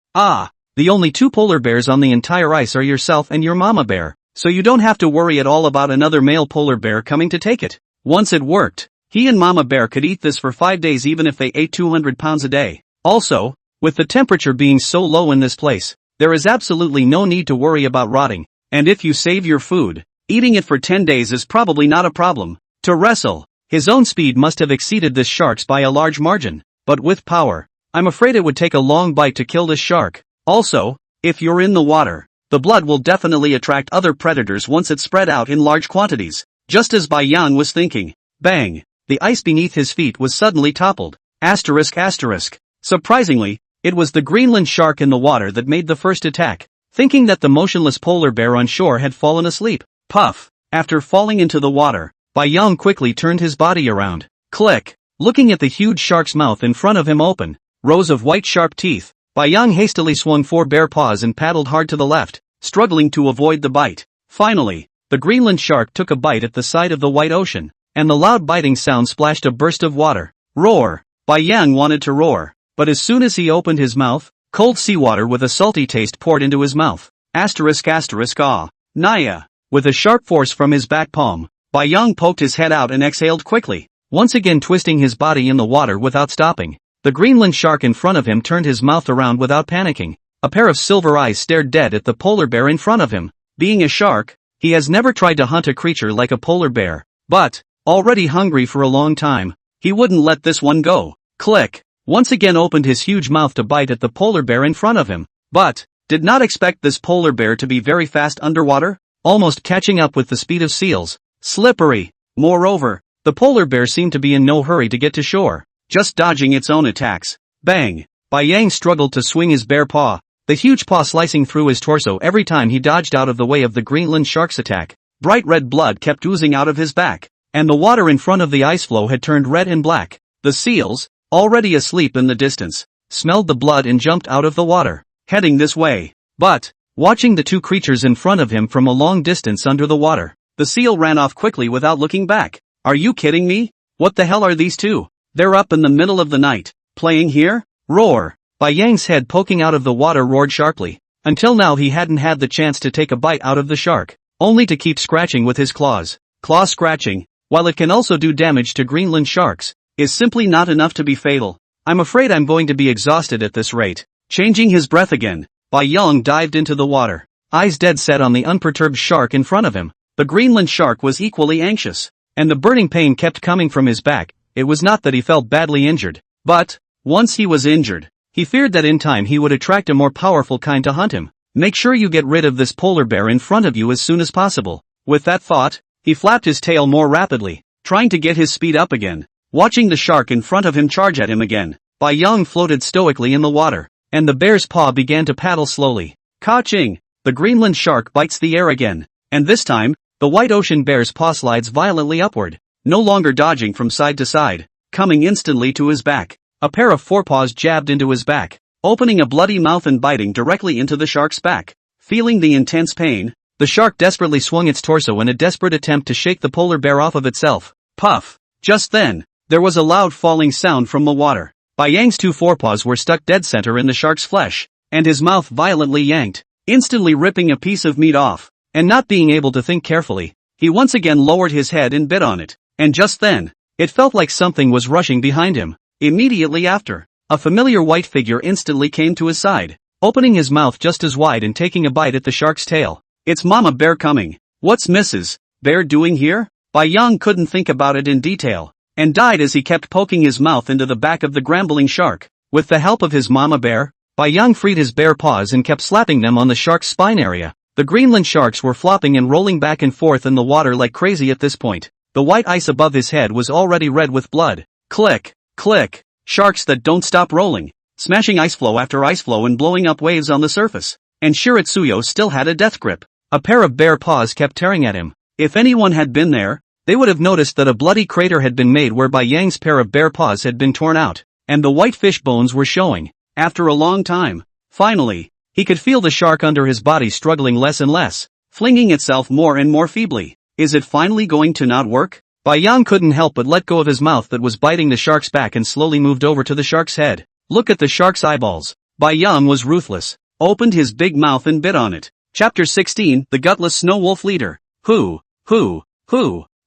The only two polar bears on the entire ice are yourself and your mama bear, so you don't have to worry at all about another male polar bear coming to take it. Once it worked, he and mama bear could eat this for 5 days even if they ate 200 pounds a day. Also, with the temperature being so low in this place, there is absolutely no need to worry about rotting, and if you save your food, eating it for 10 days is probably not a problem. To wrestle, his own speed must have exceeded this shark's by a large margin, but with power, I'm afraid it would take a long bite to kill this shark. Also, if you're in the water, the blood will definitely attract other predators once it's spread out in large quantities. Just as Bai Yang was thinking, bang, the ice beneath his feet was suddenly toppled. Asterisk asterisk. Surprisingly, it was the Greenland shark in the water that made the first attack, thinking that the motionless polar bear on shore had fallen asleep. Puff. After falling into the water, Bai Yang quickly turned his body around. Click. Looking at the huge shark's mouth in front of him open, rows of white sharp teeth, Bai Yang hastily swung 4 bare paws and paddled hard to the left, struggling to avoid the bite. Finally, the Greenland shark took a bite at the side of the white ocean, and the loud biting sound splashed a burst of water. Roar! Bai Yang wanted to roar, but as soon as he opened his mouth, cold seawater with a salty taste poured into his mouth. Asterisk asterisk ah. Naya. With a sharp force from his back palm, Bai Yang poked his head out and exhaled quickly, once again twisting his body in the water without stopping. The Greenland shark in front of him turned his mouth around without panicking. A pair of silver eyes stared dead at the polar bear in front of him. Being a shark, he has never tried to hunt a creature like a polar bear, but, already hungry for a long time, he wouldn't let this one go. Click. Once again opened his huge mouth to bite at the polar bear in front of him, but, did not expect this polar bear to be very fast underwater, almost catching up with the speed of seals. Slippery. Moreover, the polar bear seemed to be in no hurry to get to shore, just dodging its own attacks. Bang! Bai Yang struggled to swing his bare paw, the huge paw slicing through his torso every time he dodged out of the way of the Greenland shark's attack. Bright red blood kept oozing out of his back, and the water in front of the ice floe had turned red and black. The seals, already asleep in the distance, smelled the blood and jumped out of the water, heading this way. But, watching the two creatures in front of him from a long distance under the water, the seal ran off quickly without looking back. Are you kidding me? What the hell are these two? They're up in the middle of the night, playing here? Roar! Bai Yang's head poking out of the water roared sharply. Until now he hadn't had the chance to take a bite out of the shark, only to keep scratching with his claws. Claw scratching, while it can also do damage to Greenland sharks, is simply not enough to be fatal. I'm afraid I'm going to be exhausted at this rate. Changing his breath again, Bai Yang dived into the water, eyes dead set on the unperturbed shark in front of him. The Greenland shark was equally anxious, and the burning pain kept coming from his back. It was not that he felt badly injured, but, once he was injured, he feared that in time he would attract a more powerful kind to hunt him. Make sure you get rid of this polar bear in front of you as soon as possible. With that thought, he flapped his tail more rapidly, trying to get his speed up again. Watching the shark in front of him charge at him again, Bai Yang floated stoically in the water, and the bear's paw began to paddle slowly. Ka-ching! The Greenland shark bites the air again, and this time, the white ocean bear's paw slides violently upward, no longer dodging from side to side, coming instantly to his back. A pair of forepaws jabbed into his back, opening a bloody mouth and biting directly into the shark's back. Feeling the intense pain, the shark desperately swung its torso in a desperate attempt to shake the polar bear off of itself. Puff! Just then, there was a loud falling sound from the water. Bai Yang's two forepaws were stuck dead center in the shark's flesh, and his mouth violently yanked, instantly ripping a piece of meat off, and not being able to think carefully, he once again lowered his head and bit on it, and just then, it felt like something was rushing behind him. Immediately after, a familiar white figure instantly came to his side, opening his mouth just as wide and taking a bite at the shark's tail. It's Mama Bear coming. What's Mrs. Bear doing here? Bai Yang couldn't think about it in detail, and died as he kept poking his mouth into the back of the grambling shark. With the help of his Mama Bear, Bai Yang freed his bare paws and kept slapping them on the shark's spine area. The Greenland sharks were flopping and rolling back and forth in the water like crazy at this point. The white ice above his head was already red with blood. Click! Click! Sharks that don't stop rolling, smashing ice floe after ice floe and blowing up waves on the surface. And Shiritsuyo still had a death grip. A pair of bare paws kept tearing at him. If anyone had been there, they would have noticed that a bloody crater had been made where Bai Yang's pair of bare paws had been torn out, and the white fish bones were showing. After a long time, finally, he could feel the shark under his body struggling less and less, flinging itself more and more feebly. Is it finally going to not work? Bai Yang couldn't help but let go of his mouth that was biting the shark's back and slowly moved over to the shark's head. Look at the shark's eyeballs. Bai Yang was ruthless, opened his big mouth and bit on it. Chapter 16, The Gutless Snow Wolf Leader. Who?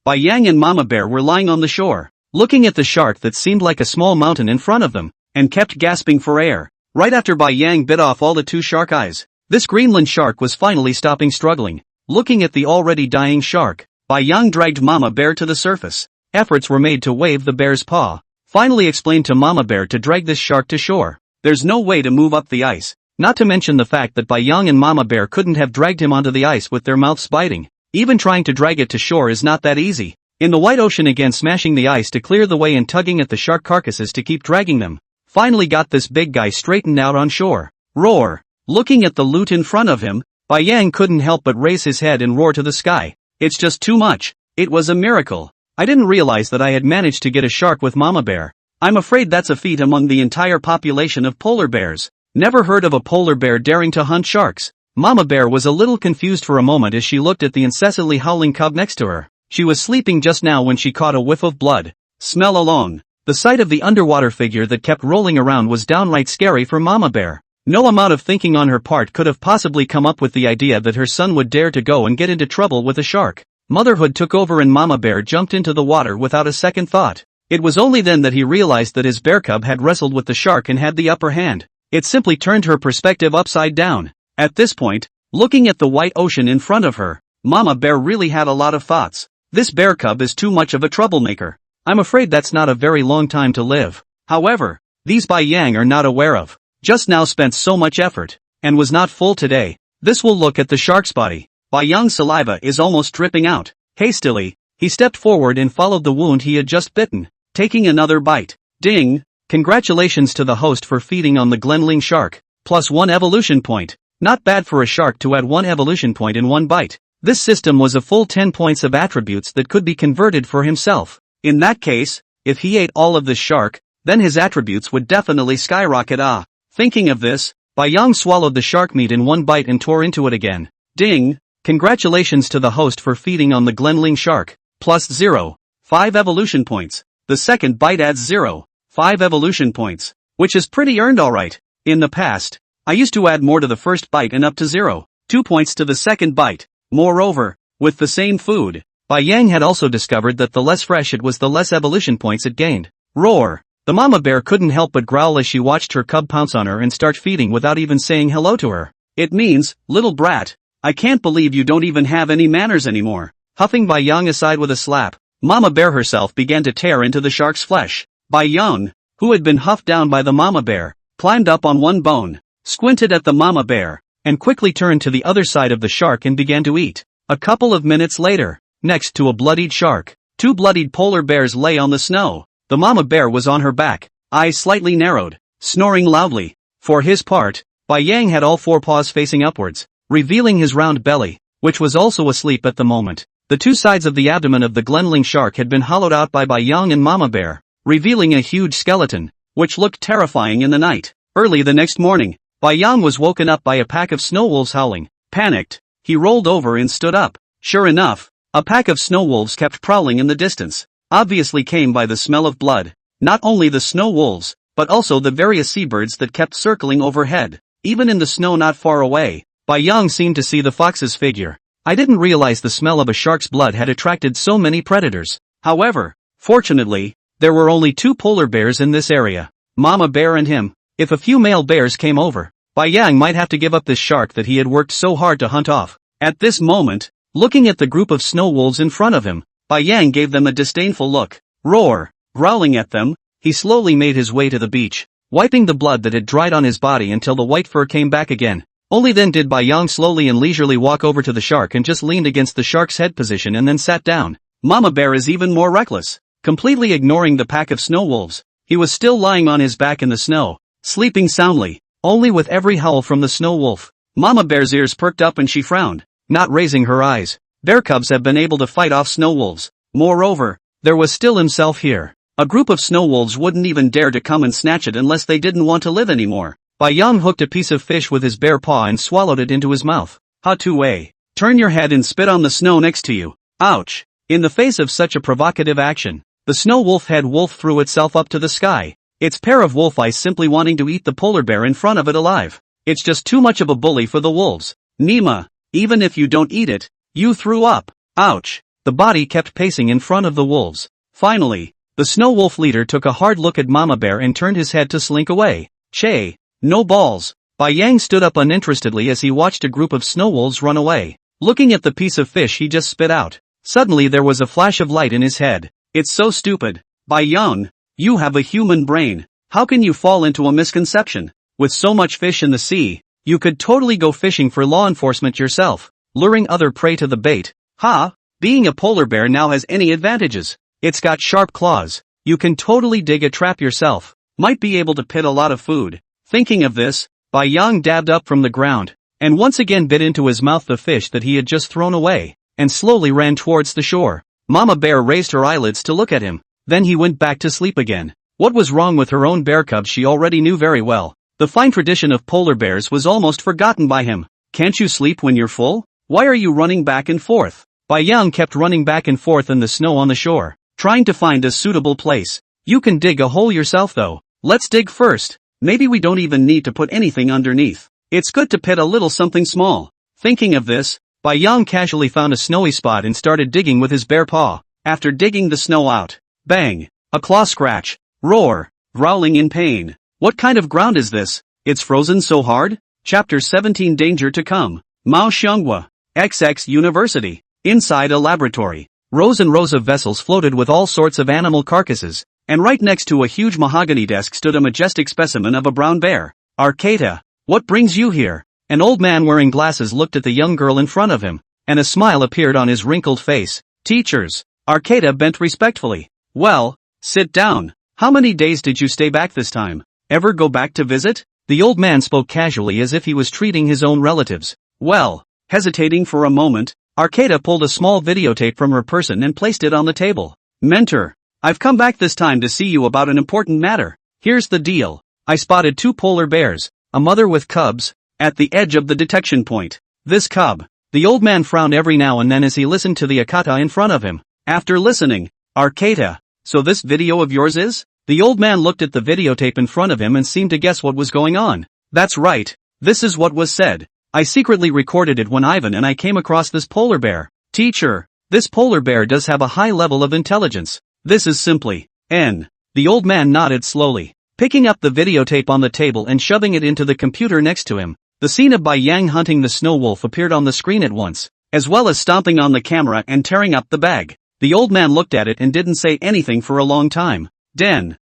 Bai Yang and Mama Bear were lying on the shore, looking at the shark that seemed like a small mountain in front of them, and kept gasping for air. Right after Bai Yang bit off all the two shark eyes, This Greenland shark was finally stopping struggling. Looking at the already dying shark, Bai Yang dragged Mama Bear to the surface. Efforts were made to wave the bear's paw. Finally explained to Mama Bear to drag this shark to shore. There's no way to move up the ice. Not to mention the fact that Bai Yang and Mama Bear couldn't have dragged him onto the ice with their mouths biting. Even trying to drag it to shore is not that easy. In the white ocean again, smashing the ice to clear the way and tugging at the shark carcasses to keep dragging them. Finally got this big guy straightened out on shore. Roar! Looking at the loot in front of him, Bai Yang couldn't help but raise his head and roar to the sky. It's just too much. It was a miracle. I didn't realize that I had managed to get a shark with Mama Bear. I'm afraid that's a feat among the entire population of polar bears. Never heard of a polar bear daring to hunt sharks. Mama Bear was a little confused for a moment as she looked at the incessantly howling cub next to her. She was sleeping just now when she caught a whiff of blood. Smell alone. The sight of the underwater figure that kept rolling around was downright scary for Mama Bear. No amount of thinking on her part could have possibly come up with the idea that her son would dare to go and get into trouble with a shark. Motherhood took over and Mama Bear jumped into the water without a second thought. It was only then that he realized that his bear cub had wrestled with the shark and had the upper hand. It simply turned her perspective upside down. At this point, looking at the white ocean in front of her, Mama Bear really had a lot of thoughts. This bear cub is too much of a troublemaker. I'm afraid that's not a very long time to live. However, these Bai Yang are not aware of. Just now spent so much effort, and was not full today. This will look at the shark's body. Bai Yang's saliva is almost dripping out. Hastily, he stepped forward and followed the wound he had just bitten, taking another bite. Ding! Congratulations to the host for feeding on the Glenling shark. +1 evolution point. Not bad for a shark to add 1 evolution point in one bite. This system was a full 10 points of attributes that could be converted for himself. In that case, if he ate all of this shark, then his attributes would definitely skyrocket. Thinking of this, Bai Yang swallowed the shark meat in one bite and tore into it again. Ding! Congratulations to the host for feeding on the Glenling shark. +0. 5 evolution points. The second bite adds 0. 5 evolution points. Which is pretty earned alright. In the past, I used to add more to the first bite and up to 0. 2 points to the second bite. Moreover, with the same food, Bai Yang had also discovered that the less fresh it was the less evolution points it gained. Roar! The mama bear couldn't help but growl as she watched her cub pounce on her and start feeding without even saying hello to her. It means, little brat, I can't believe you don't even have any manners anymore. Huffing Bai Yang aside with a slap, Mama Bear herself began to tear into the shark's flesh. Bai Yang, who had been huffed down by the Mama Bear, climbed up on one bone, squinted at the Mama Bear, and quickly turned to the other side of the shark and began to eat. A couple of minutes later, next to a bloodied shark, 2 bloodied polar bears lay on the snow. The Mama Bear was on her back, eyes slightly narrowed, snoring loudly. For his part, Bai Yang had all 4 paws facing upwards, revealing his round belly, which was also asleep at the moment. The 2 sides of the abdomen of the Glenling shark had been hollowed out by Bai Yang and Mama Bear, revealing a huge skeleton, which looked terrifying in the night. Early the next morning, Bai Yang was woken up by a pack of snow wolves howling. Panicked, he rolled over and stood up. Sure enough, a pack of snow wolves kept prowling in the distance, obviously came by the smell of blood. Not only the snow wolves, but also the various seabirds that kept circling overhead. Even in the snow not far away, Bai Yang seemed to see the fox's figure. I didn't realize the smell of a shark's blood had attracted so many predators. However, fortunately, there were only 2 polar bears in this area, Mama Bear and him. If a few male bears came over, Bai Yang might have to give up this shark that he had worked so hard to hunt off. At this moment, looking at the group of snow wolves in front of him, Bai Yang gave them a disdainful look. Roar! Growling at them, he slowly made his way to the beach, wiping the blood that had dried on his body until the white fur came back again. Only then did Bai Yang slowly and leisurely walk over to the shark and just leaned against the shark's head position and then sat down. Mama Bear is even more reckless. Completely ignoring the pack of snow wolves, he was still lying on his back in the snow, sleeping soundly, only with every howl from the snow wolf. Mama Bear's ears perked up and she frowned, not raising her eyes. Bear cubs have been able to fight off snow wolves. Moreover, there was still himself here. A group of snow wolves wouldn't even dare to come and snatch it unless they didn't want to live anymore. Bai Yang hooked a piece of fish with his bare paw and swallowed it into his mouth. Ha-tu-way. Turn your head and spit on the snow next to you. Ouch. In the face of such a provocative action, the snow wolf head wolf threw itself up to the sky, its pair of wolf eyes simply wanting to eat the polar bear in front of it alive. It's just too much of a bully for the wolves. Nima, even if you don't eat it, you threw up. Ouch. The body kept pacing in front of the wolves. Finally, the snow wolf leader took a hard look at Mama Bear and turned his head to slink away. Che. No balls. Bai Yang stood up uninterestedly as he watched a group of snow wolves run away. Looking at the piece of fish he just spit out, suddenly there was a flash of light in his head. It's so stupid. Bai Yang, you have a human brain. How can you fall into a misconception? With so much fish in the sea, you could totally go fishing for law enforcement yourself, luring other prey to the bait. Ha! Being a polar bear now has any advantages. It's got sharp claws. You can totally dig a trap yourself. Might be able to pit a lot of food. Thinking of this, Bai Yang dabbed up from the ground, and once again bit into his mouth the fish that he had just thrown away, and slowly ran towards the shore. Mama Bear raised her eyelids to look at him. Then he went back to sleep again. What was wrong with her own bear cub she already knew very well. The fine tradition of polar bears was almost forgotten by him. Can't you sleep when you're full? Why are you running back and forth? Bai Yang kept running back and forth in the snow on the shore, trying to find a suitable place. You can dig a hole yourself though. Let's dig first. Maybe we don't even need to put anything underneath. It's good to pit a little something small. Thinking of this, Bai Yang casually found a snowy spot and started digging with his bare paw. After digging the snow out, bang! A claw scratch. Roar! Growling in pain. What kind of ground is this? It's frozen so hard? Chapter 17 Danger to Come. Mao Xianghua. XX University. Inside a laboratory, rows and rows of vessels floated with all sorts of animal carcasses, and right next to a huge mahogany desk stood a majestic specimen of a brown bear. Arcata, what brings you here? An old man wearing glasses looked at the young girl in front of him, and a smile appeared on his wrinkled face. Teachers. Arcata bent respectfully. Well, sit down. How many days did you stay back this time? Ever go back to visit? The old man spoke casually as if he was treating his own relatives. Well, hesitating for a moment, Arcata pulled a small videotape from her person and placed it on the table. Mentor, I've come back this time to see you about an important matter. Here's the deal. I spotted 2 polar bears, a mother with cubs, at the edge of the detection point. This cub. The old man frowned every now and then as he listened to the Akata in front of him. After listening, Arcata, so this video of yours is? The old man looked at the videotape in front of him and seemed to guess what was going on. That's right. This is what was said. I secretly recorded it when Ivan and I came across this polar bear. Teacher, this polar bear does have a high level of intelligence. This is simply N. The old man nodded slowly, picking up the videotape on the table and shoving it into the computer next to him. The scene of Bai Yang hunting the snow wolf appeared on the screen at once, as well as stomping on the camera and tearing up the bag. The old man looked at it and didn't say anything for a long time. Den.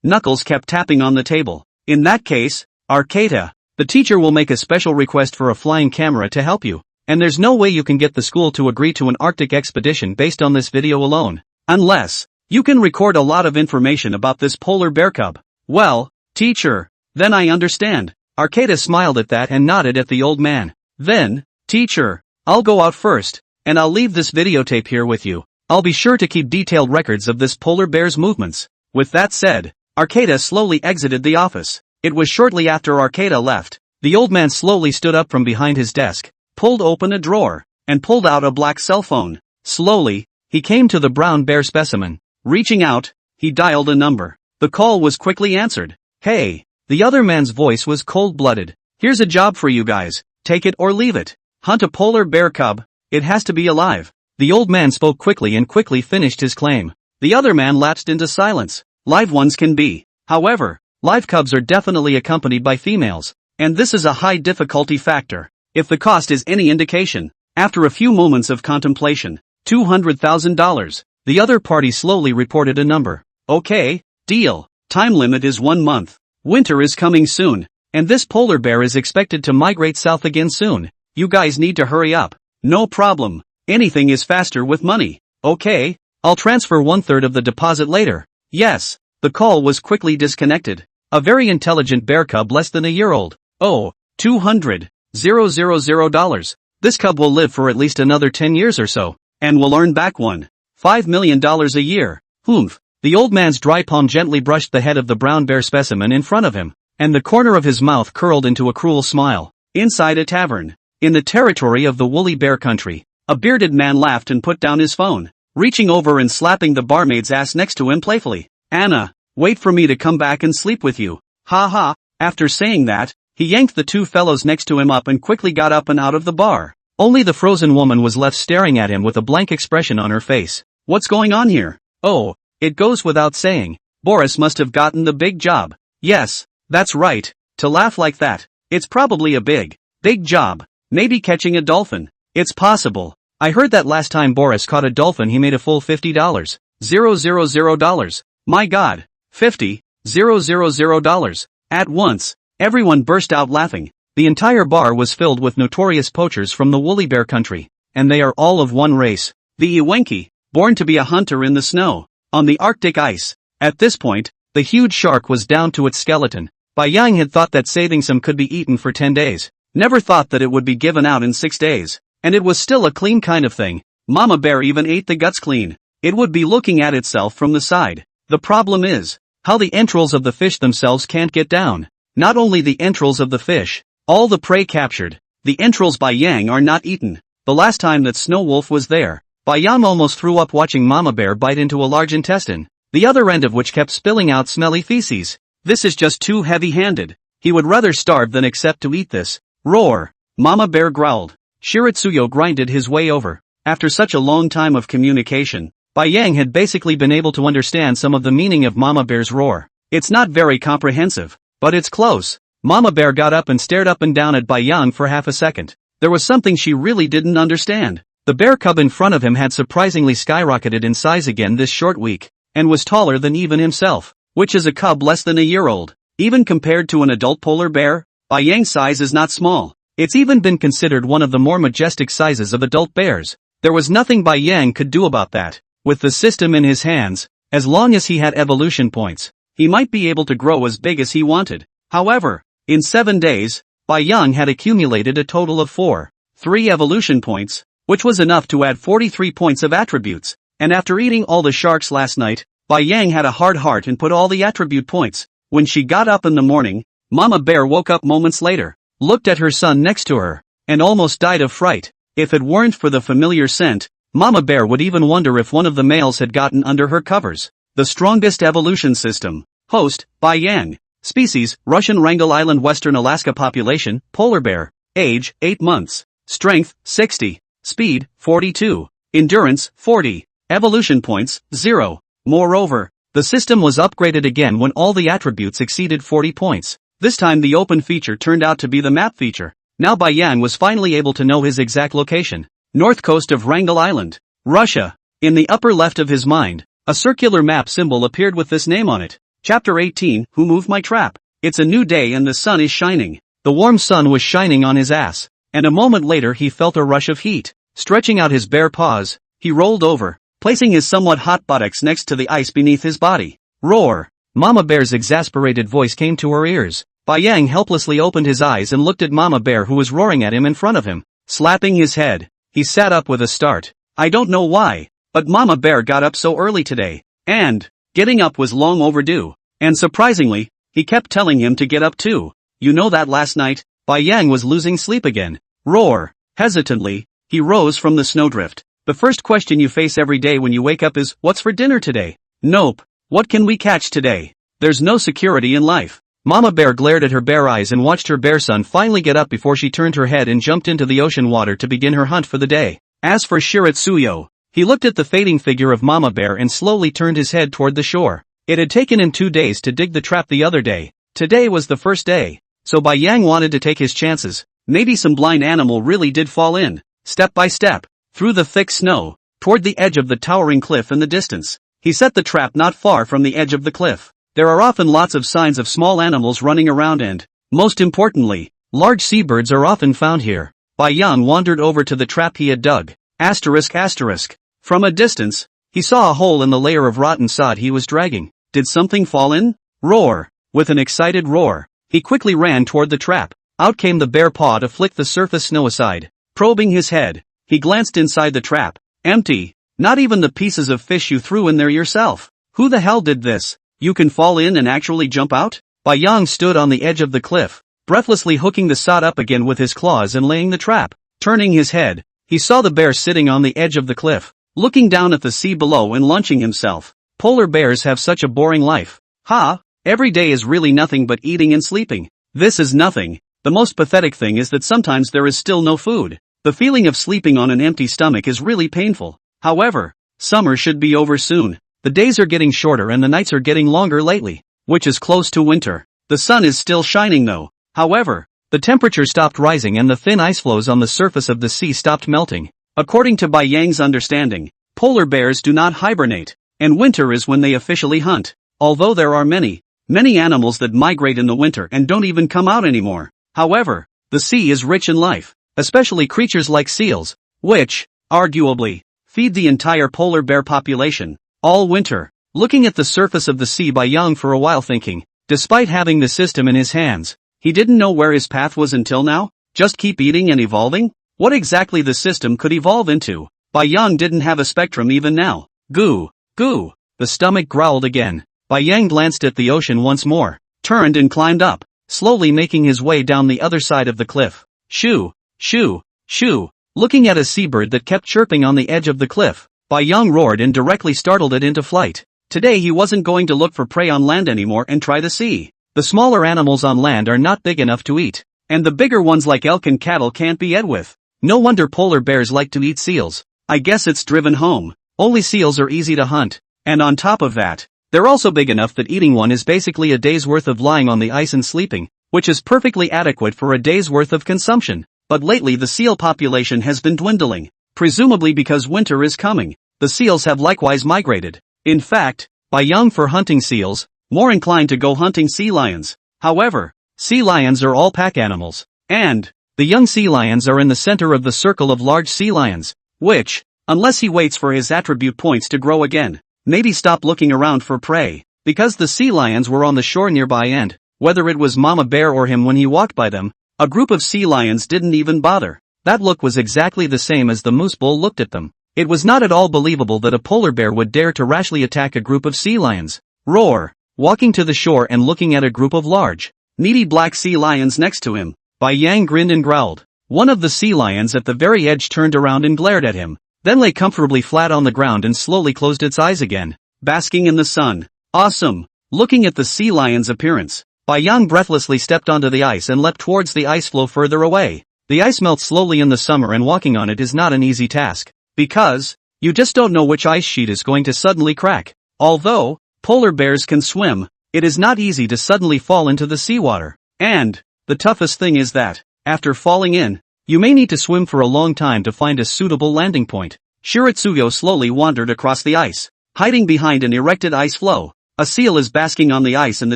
Knuckles kept tapping on the table. In that case, Arcata, the teacher will make a special request for a flying camera to help you, and there's no way you can get the school to agree to an Arctic expedition based on this video alone. Unless you can record a lot of information about this polar bear cub. Well, teacher, then I understand. Arcata smiled at that and nodded at the old man. Then, teacher, I'll go out first, and I'll leave this videotape here with you. I'll be sure to keep detailed records of this polar bear's movements. With that said, Arcata slowly exited the office. It was shortly after Arcata left. The old man slowly stood up from behind his desk, pulled open a drawer, and pulled out a black cell phone. Slowly, he came to the brown bear specimen. Reaching out, he dialed a number. The call was quickly answered. Hey, the other man's voice was cold-blooded. Here's a job for you guys. Take it or leave it. Hunt a polar bear cub. It has to be alive. The old man spoke quickly and quickly finished his claim. The other man lapsed into silence. Live ones can be. However, live cubs are definitely accompanied by females, and this is a high difficulty factor. If the cost is any indication, after a few moments of contemplation, $200,000, the other party slowly reported a number. Okay, deal. Time limit is 1 month. Winter is coming soon, and this polar bear is expected to migrate south again soon. You guys need to hurry up. No problem. Anything is faster with money. Okay, I'll transfer 1/3 of the deposit later. Yes. The call was quickly disconnected. A very intelligent bear cub less than a year old. Oh, $200,000. This cub will live for at least another 10 years or so, and will earn back $1.5 million a year. Humph. The old man's dry palm gently brushed the head of the brown bear specimen in front of him, and the corner of his mouth curled into a cruel smile. Inside a tavern, in the territory of the woolly bear country, a bearded man laughed and put down his phone, reaching over and slapping the barmaid's ass next to him playfully. Anna, wait for me to come back and sleep with you. Ha ha. After saying that, he yanked the 2 fellows next to him up and quickly got up and out of the bar. Only the frozen woman was left staring at him with a blank expression on her face. What's going on here? Oh, it goes without saying, Boris must have gotten the big job. Yes, that's right. To laugh like that. It's probably a big job. Maybe catching a dolphin. It's possible. I heard that last time Boris caught a dolphin he made a full $50. $000. My god. $50,000. At once, everyone burst out laughing. The entire bar was filled with notorious poachers from the woolly bear country, and they are all of one race. The Ewenki, born to be a hunter in the snow, on the Arctic ice. At this point, the huge shark was down to its skeleton. Bai Yang had thought that saving some could be eaten for 10 days. Never thought that it would be given out in 6 days. And it was still a clean kind of thing. Mama bear even ate the guts clean. It would be looking at itself from the side. The problem is how the entrails of the fish themselves can't get down. Not only the entrails of the fish, all the prey captured. The entrails by Yang are not eaten. The last time that Snow Wolf was there, Bai Yang almost threw up watching Mama bear bite into a large intestine, the other end of which kept spilling out smelly feces. This is just too heavy-handed. He would rather starve than accept to eat this. Roar! Mama bear growled. Shiritsuyo grinded his way over. After such a long time of communication, Bai Yang had basically been able to understand some of the meaning of Mama bear's roar. It's not very comprehensive, but it's close. Mama bear got up and stared up and down at Bai Yang for half a second. There was something she really didn't understand. The bear cub in front of him had surprisingly skyrocketed in size again this short week, and was taller than even himself, which is a cub less than a year old. Even compared to an adult polar bear, Bai Yang's size is not small. It's even been considered one of the more majestic sizes of adult bears. There was nothing Bai Yang could do about that. With the system in his hands, as long as he had evolution points, he might be able to grow as big as he wanted. However, in 7 days, Bai Yang had accumulated a total of 3 evolution points, which was enough to add 43 points of attributes. And after eating all the sharks last night, Bai Yang had a hard heart and put all the attribute points. When she got up in the morning, Mama bear woke up moments later, looked at her son next to her, and almost died of fright. If it weren't for the familiar scent, Mama bear would even wonder if one of the males had gotten under her covers. The strongest evolution system. Host, Bai Yang. Species, Russian Wrangel Island Western Alaska population, polar bear. Age, 8 months. Strength, 60. Speed, 42. Endurance, 40. Evolution points, 0. Moreover, the system was upgraded again when all the attributes exceeded 40 points. This time the open feature turned out to be the map feature. Now Bai Yang was finally able to know his exact location. North coast of Wrangel Island, Russia. In the upper left of his mind, a circular map symbol appeared with this name on it. Chapter 18, Who Moved My Trap? It's a new day and the sun is shining. The warm sun was shining on his ass, and a moment later he felt a rush of heat. Stretching out his bare paws, he rolled over, placing his somewhat hot buttocks next to the ice beneath his body. Roar! Mama bear's exasperated voice came to her ears. Bai Yang helplessly opened his eyes and looked at Mama bear who was roaring at him in front of him. Slapping his head, he sat up with a start. I don't know why, but Mama bear got up so early today, and getting up was long overdue. And surprisingly, he kept telling him to get up too. You know that last night, Bai Yang was losing sleep again. Roar! Hesitantly, he rose from the snowdrift. The first question you face every day when you wake up is, what's for dinner today? Nope. What can we catch today? There's no security in life. Mama bear glared at her bare eyes and watched her bear son finally get up before she turned her head and jumped into the ocean water to begin her hunt for the day. As for Shiritsuyo, he looked at the fading figure of Mama bear and slowly turned his head toward the shore. It had taken him 2 days to dig the trap the other day. Today was the first day. So Bai Yang wanted to take his chances. Maybe some blind animal really did fall in, step by step, through the thick snow, toward the edge of the towering cliff in the distance. He set the trap not far from the edge of the cliff. There are often lots of signs of small animals running around and, most importantly, large seabirds are often found here. Bai Yang wandered over to the trap he had dug. ***. From a distance, he saw a hole in the layer of rotten sod he was dragging. Did something fall in? Roar! With an excited roar, he quickly ran toward the trap. Out came the bare paw to flick the surface snow aside. Probing his head, he glanced inside the trap. Empty. Not even the pieces of fish you threw in there yourself. Who the hell did this? You can fall in and actually jump out? Bai Yang stood on the edge of the cliff, breathlessly hooking the sod up again with his claws and laying the trap. Turning his head, he saw the bear sitting on the edge of the cliff, looking down at the sea below and launching himself. Polar bears have such a boring life. Ha! Every day is really nothing but eating and sleeping. This is nothing. The most pathetic thing is that sometimes there is still no food. The feeling of sleeping on an empty stomach is really painful. However, summer should be over soon. The days are getting shorter and the nights are getting longer lately, which is close to winter. The sun is still shining though. However, the temperature stopped rising and the thin ice floes on the surface of the sea stopped melting. According to Bai Yang's understanding, polar bears do not hibernate, and winter is when they officially hunt. Although there are many animals that migrate in the winter and don't even come out anymore. However, the sea is rich in life, especially creatures like seals, which, arguably, feed the entire polar bear population, all winter. Looking at the surface of the sea, Bai Yang for a while thinking, despite having the system in his hands, he didn't know where his path was until now. Just keep eating and evolving? What exactly the system could evolve into? Bai Yang didn't have a spectrum even now. Goo, goo, the stomach growled again. Bai Yang glanced at the ocean once more, turned and climbed up, slowly making his way down the other side of the cliff. Shoo, shoo, shoo. Looking at a seabird that kept chirping on the edge of the cliff, Bai Yang roared and directly startled it into flight. Today he wasn't going to look for prey on land anymore and try the sea. The smaller animals on land are not big enough to eat, and the bigger ones like elk and cattle can't be ate with. No wonder polar bears like to eat seals. I guess it's driven home. Only seals are easy to hunt, and on top of that, they're also big enough that eating one is basically a day's worth of lying on the ice and sleeping, which is perfectly adequate for a day's worth of consumption. But lately the seal population has been dwindling, presumably because winter is coming. The seals have likewise migrated. In fact, Bai Yang for hunting seals, more inclined to go hunting sea lions. However, sea lions are all pack animals, and the young sea lions are in the center of the circle of large sea lions, which, unless he waits for his attribute points to grow again, maybe stop looking around for prey, because the sea lions were on the shore nearby and, whether it was Mama Bear or him when he walked by them, a group of sea lions didn't even bother. That look was exactly the same as the moose bull looked at them. It was not at all believable that a polar bear would dare to rashly attack a group of sea lions. Roar! Walking to the shore and looking at a group of large, needy black sea lions next to him, Bai Yang grinned and growled. One of the sea lions at the very edge turned around and glared at him, then lay comfortably flat on the ground and slowly closed its eyes again, basking in the sun. Awesome! Looking at the sea lion's appearance, Bai Yang breathlessly stepped onto the ice and leapt towards the ice floe further away. The ice melts slowly in the summer and walking on it is not an easy task, because you just don't know which ice sheet is going to suddenly crack. Although polar bears can swim, it is not easy to suddenly fall into the seawater. And the toughest thing is that, after falling in, you may need to swim for a long time to find a suitable landing point. Shiratsuyo slowly wandered across the ice, hiding behind an erected ice floe. A seal is basking on the ice in the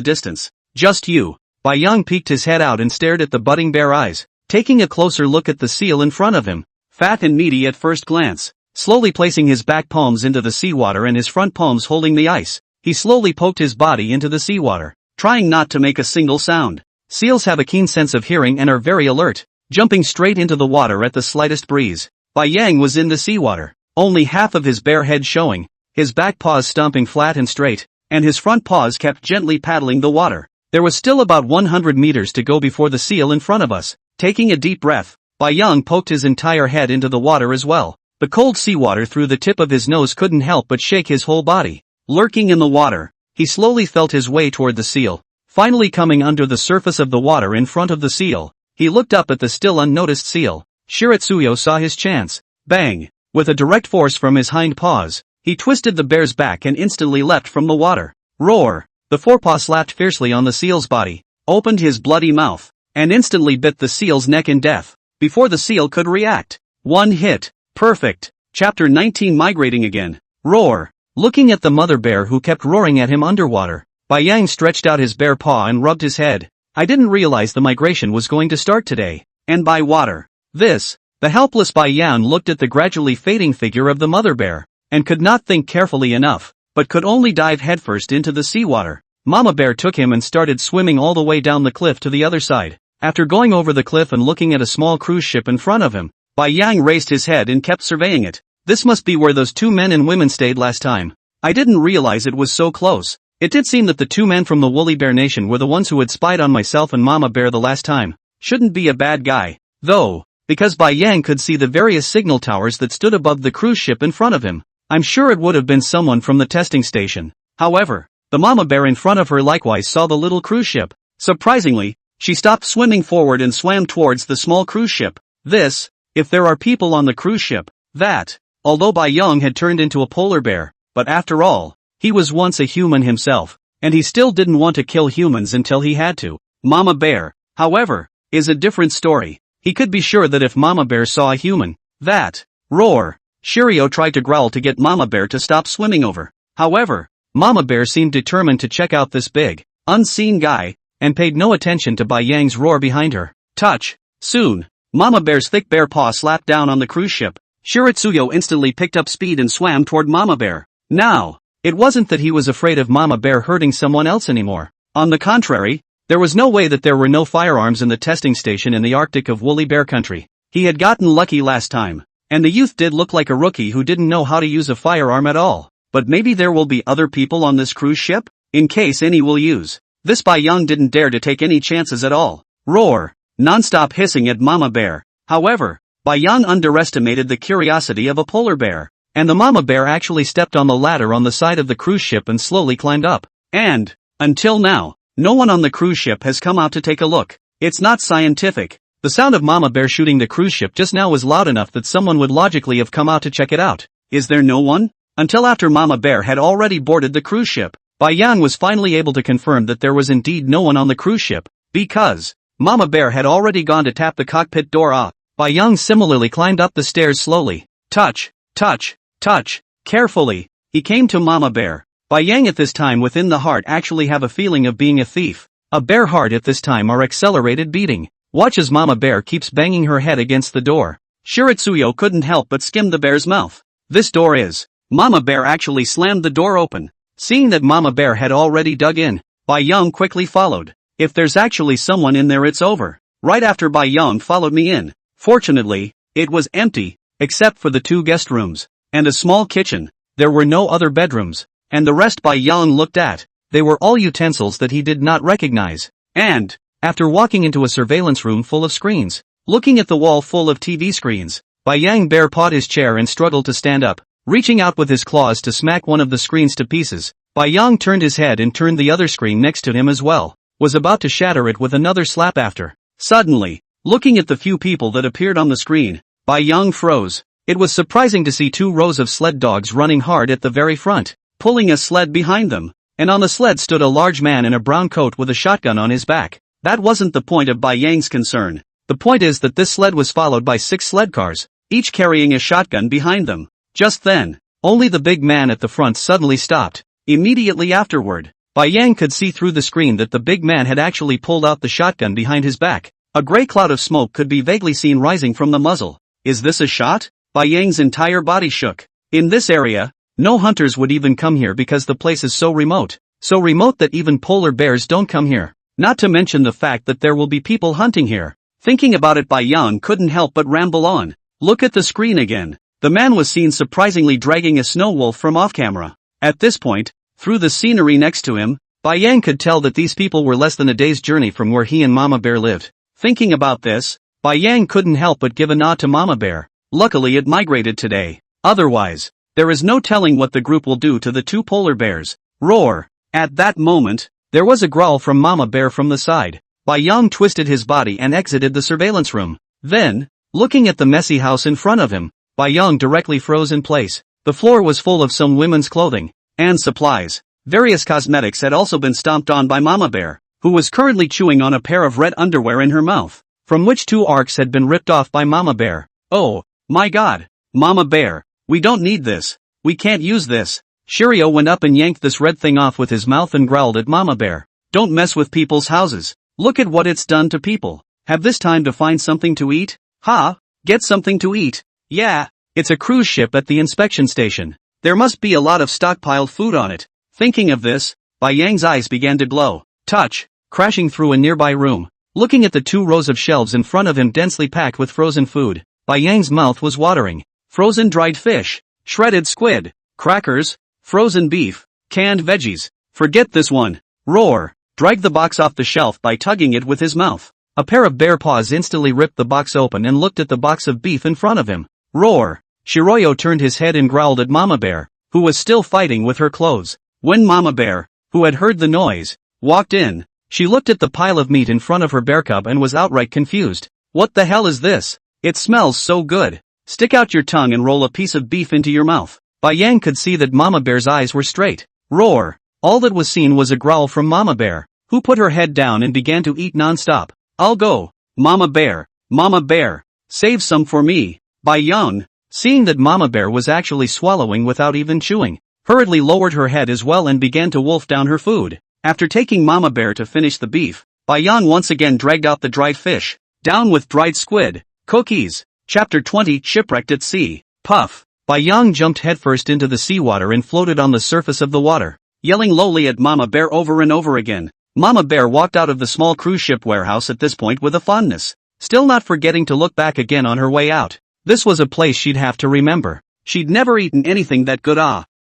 distance. Just you. Bai Yang peeked his head out and stared at the budding bare eyes, taking a closer look at the seal in front of him. Fat and meaty at first glance, slowly placing his back palms into the seawater and his front palms holding the ice, he slowly poked his body into the seawater, trying not to make a single sound. Seals have a keen sense of hearing and are very alert, jumping straight into the water at the slightest breeze. Bai Yang was in the seawater, only half of his bare head showing, his back paws stomping flat and straight, and his front paws kept gently paddling the water. There was still about 100 meters to go before the seal in front of us. Taking a deep breath, Bai Yang poked his entire head into the water as well. The cold seawater through the tip of his nose couldn't help but shake his whole body. Lurking in the water, he slowly felt his way toward the seal. Finally coming under the surface of the water in front of the seal, he looked up at the still unnoticed seal. Shiratsuyo saw his chance. Bang! With a direct force from his hind paws, he twisted the bear's back and instantly leapt from the water. Roar! The forepaw slapped fiercely on the seal's body, opened his bloody mouth, and instantly bit the seal's neck in death, before the seal could react. One hit. Perfect. Chapter 19 Migrating again. Roar! Looking at the mother bear who kept roaring at him underwater, Bai Yang stretched out his bare paw and rubbed his head. I didn't realize the migration was going to start today. And by water. This. The helpless Bai Yang looked at the gradually fading figure of the mother bear, and could not think carefully enough, but could only dive headfirst into the seawater. Mama bear took him and started swimming all the way down the cliff to the other side. After going over the cliff and looking at a small cruise ship in front of him, Bai Yang raised his head and kept surveying it. This must be where those two men and women stayed last time. I didn't realize it was so close. It did seem that the two men from the Woolly Bear Nation were the ones who had spied on myself and Mama Bear the last time. Shouldn't be a bad guy, though, because Bai Yang could see the various signal towers that stood above the cruise ship in front of him. I'm sure it would have been someone from the testing station. However, the Mama Bear in front of her likewise saw the little cruise ship. Surprisingly, she stopped swimming forward and swam towards the small cruise ship. This, if there are people on the cruise ship, that, although Bai Yang had turned into a polar bear, but after all, he was once a human himself. and he still didn't want to kill humans until he had to. Mama Bear, however, is a different story. He could be sure that if Mama Bear saw a human, that roar. Shiryu tried to growl to get Mama Bear to stop swimming over. However, Mama Bear seemed determined to check out this big, unseen guy, and paid no attention to Bai Yang's roar behind her. Touch. Soon, Mama Bear's thick bear paw slapped down on the cruise ship. Shiritsuyo instantly picked up speed and swam toward Mama Bear. Now, it wasn't that he was afraid of Mama Bear hurting someone else anymore. On the contrary, there was no way that there were no firearms in the testing station in the Arctic of Woolly Bear Country. He had gotten lucky last time, and the youth did look like a rookie who didn't know how to use a firearm at all. But maybe there will be other people on this cruise ship? In case any will use. This Bai Yang didn't dare to take any chances at all. Roar. Non-stop hissing at Mama Bear. However, Bai Yang underestimated the curiosity of a polar bear, and the Mama Bear actually stepped on the ladder on the side of the cruise ship and slowly climbed up. And, until now, no one on the cruise ship has come out to take a look. It's not scientific. The sound of Mama Bear shooting the cruise ship just now was loud enough that someone would logically have come out to check it out. Is there no one? Until after Mama Bear had already boarded the cruise ship, Bai Yang was finally able to confirm that there was indeed no one on the cruise ship, because Mama Bear had already gone to tap the cockpit door off. Bai Yang similarly climbed up the stairs slowly. Touch, touch, touch, carefully. He came to Mama Bear. Bai Yang at this time within the heart actually have a feeling of being a thief. A bear heart at this time are accelerated beating. Watch as Mama Bear keeps banging her head against the door. Shiritsuyo couldn't help but skim the bear's mouth. This door is. Mama Bear actually slammed the door open. Seeing that Mama Bear had already dug in, Bai Yang quickly followed. If there's actually someone in there, it's over. Right after Bai Yang followed me in. Fortunately, it was empty, except for the 2 guest rooms, and a small kitchen. There were no other bedrooms, and the rest Bai Yang looked at. They were all utensils that he did not recognize. And, after walking into a surveillance room full of screens, looking at the wall full of TV screens, Bai Yang bare pawed his chair and struggled to stand up. Reaching out with his claws to smack one of the screens to pieces, Bai Yang turned his head and turned the other screen next to him as well, was about to shatter it with another slap after. Suddenly, looking at the few people that appeared on the screen, Bai Yang froze. It was surprising to see 2 rows of sled dogs running hard at the very front, pulling a sled behind them, and on the sled stood a large man in a brown coat with a shotgun on his back. That wasn't the point of Bai Yang's concern. The point is that this sled was followed by 6 sled cars, each carrying a shotgun behind them. Just then, only the big man at the front suddenly stopped. Immediately afterward, Bai Yang could see through the screen that the big man had actually pulled out the shotgun behind his back. A gray cloud of smoke could be vaguely seen rising from the muzzle. Is this a shot? Bai Yang's entire body shook. In this area, no hunters would even come here because the place is so remote. So remote that even polar bears don't come here. Not to mention the fact that there will be people hunting here. Thinking about it, Bai Yang couldn't help but ramble on. Look at the screen again. The man was seen surprisingly dragging a snow wolf from off-camera. At this point, through the scenery next to him, Bai Yang could tell that these people were less than a day's journey from where he and Mama Bear lived. Thinking about this, Bai Yang couldn't help but give a nod to Mama Bear. Luckily it migrated today. Otherwise, there is no telling what the group will do to the 2 polar bears. Roar! At that moment, there was a growl from Mama Bear from the side. Bai Yang twisted his body and exited the surveillance room. Then, looking at the messy house in front of him, Bai Yang directly froze in place. The floor was full of some women's clothing and supplies. Various cosmetics had also been stomped on by Mama Bear, who was currently chewing on a pair of red underwear in her mouth, from which 2 arcs had been ripped off by Mama Bear. Oh, my God, Mama Bear, we don't need this. We can't use this. Shiryu went up and yanked this red thing off with his mouth and growled at Mama Bear. Don't mess with people's houses. Look at what it's done to people. Have this time to find something to eat? Ha! Get something to eat. Yeah, it's a cruise ship at the inspection station. There must be a lot of stockpiled food on it. Thinking of this, Bai Yang's eyes began to glow. Touch! Crashing through a nearby room. Looking at the 2 rows of shelves in front of him densely packed with frozen food, Bai Yang's mouth was watering. Frozen dried fish, shredded squid, crackers, frozen beef, canned veggies. Forget this one. Roar! Dragged the box off the shelf by tugging it with his mouth. A pair of bare paws instantly ripped the box open and looked at the box of beef in front of him. Roar! Shiryu turned his head and growled at Mama Bear, who was still fighting with her clothes. When Mama Bear, who had heard the noise, walked in, she looked at the pile of meat in front of her bear cub and was outright confused. What the hell is this? It smells so good. Stick out your tongue and roll a piece of beef into your mouth. Bai Yang could see that Mama Bear's eyes were straight. Roar! All that was seen was a growl from Mama Bear, who put her head down and began to eat non-stop. "I'll go. Mama Bear, save some for me." Yang, seeing that Mama Bear was actually swallowing without even chewing, hurriedly lowered her head as well and began to wolf down her food. After taking Mama Bear to finish the beef, Yang once again dragged out the dried fish. Down with dried squid. Cookies. Chapter 20 Shipwrecked at Sea. Puff. Yang jumped headfirst into the seawater and floated on the surface of the water, yelling lowly at Mama Bear over and over again. Mama Bear walked out of the small cruise ship warehouse at this point with a fondness, still not forgetting to look back again on her way out. This was a place she'd have to remember. She'd never eaten anything that good.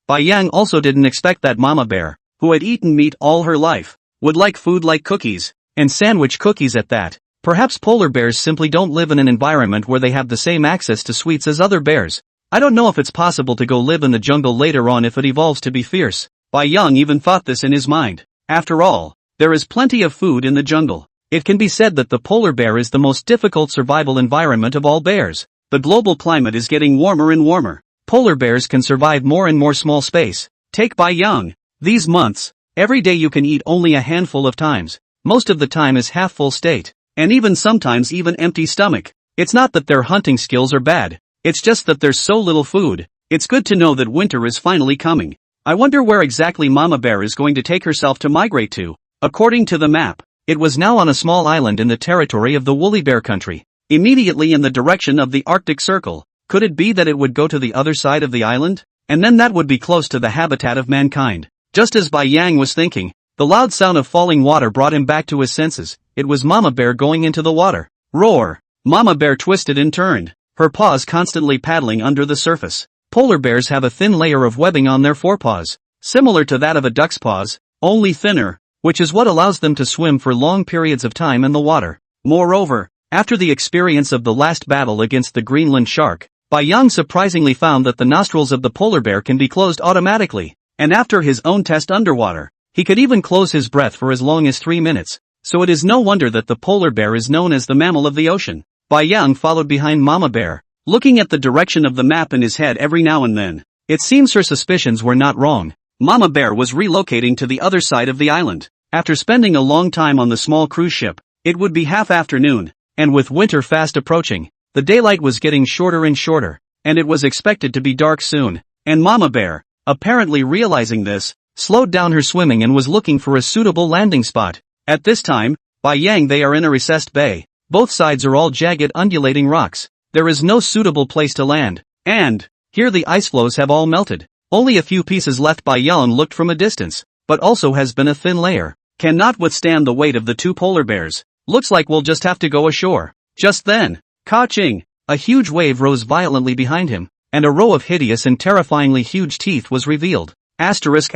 Yang also didn't expect that Mama Bear, who had eaten meat all her life, would like food like cookies, and sandwich cookies at that. Perhaps polar bears simply don't live in an environment where they have the same access to sweets as other bears. I don't know if it's possible to go live in the jungle later on if it evolves to be fierce. Yang even thought this in his mind. After all, there is plenty of food in the jungle. It can be said that the polar bear is the most difficult survival environment of all bears. The global climate is getting warmer and warmer. Polar bears can survive more and more small space. Take Yang. These months, every day you can eat only a handful of times. Most of the time is half full state, and even sometimes even empty stomach. It's not that their hunting skills are bad, it's just that there's so little food. It's good to know that winter is finally coming. I wonder where exactly Mama Bear is going to take herself to migrate to. According to the map, it was now on a small island in the territory of the woolly bear country, immediately in the direction of the Arctic Circle. Could it be that it would go to the other side of the island? And then that would be close to the habitat of mankind. Just as Yang was thinking, the loud sound of falling water brought him back to his senses. It was Mama Bear going into the water. Roar! Mama Bear twisted and turned, her paws constantly paddling under the surface. Polar bears have a thin layer of webbing on their forepaws, similar to that of a duck's paws, only thinner, which is what allows them to swim for long periods of time in the water. Moreover, after the experience of the last battle against the Greenland shark, Yang surprisingly found that the nostrils of the polar bear can be closed automatically, and after his own test underwater, he could even close his breath for as long as 3 minutes. So it is no wonder that the polar bear is known as the mammal of the ocean. Yang followed behind Mama Bear, looking at the direction of the map in his head every now and then. It seems her suspicions were not wrong. Mama Bear was relocating to the other side of the island. After spending a long time on the small cruise ship, it would be half-afternoon, and with winter fast approaching, the daylight was getting shorter and shorter, and it was expected to be dark soon. And Mama Bear, apparently realizing this, slowed down her swimming and was looking for a suitable landing spot. At this time, Yang they are in a recessed bay. Both sides are all jagged undulating rocks. There is no suitable place to land, and here the ice floes have all melted. Only a few pieces left. Yang looked from a distance, but also has been a thin layer. Cannot withstand the weight of the two polar bears. Looks like we'll just have to go ashore. Just then, ka-ching! A huge wave rose violently behind him, and a row of hideous and terrifyingly huge teeth was revealed. Asterisk.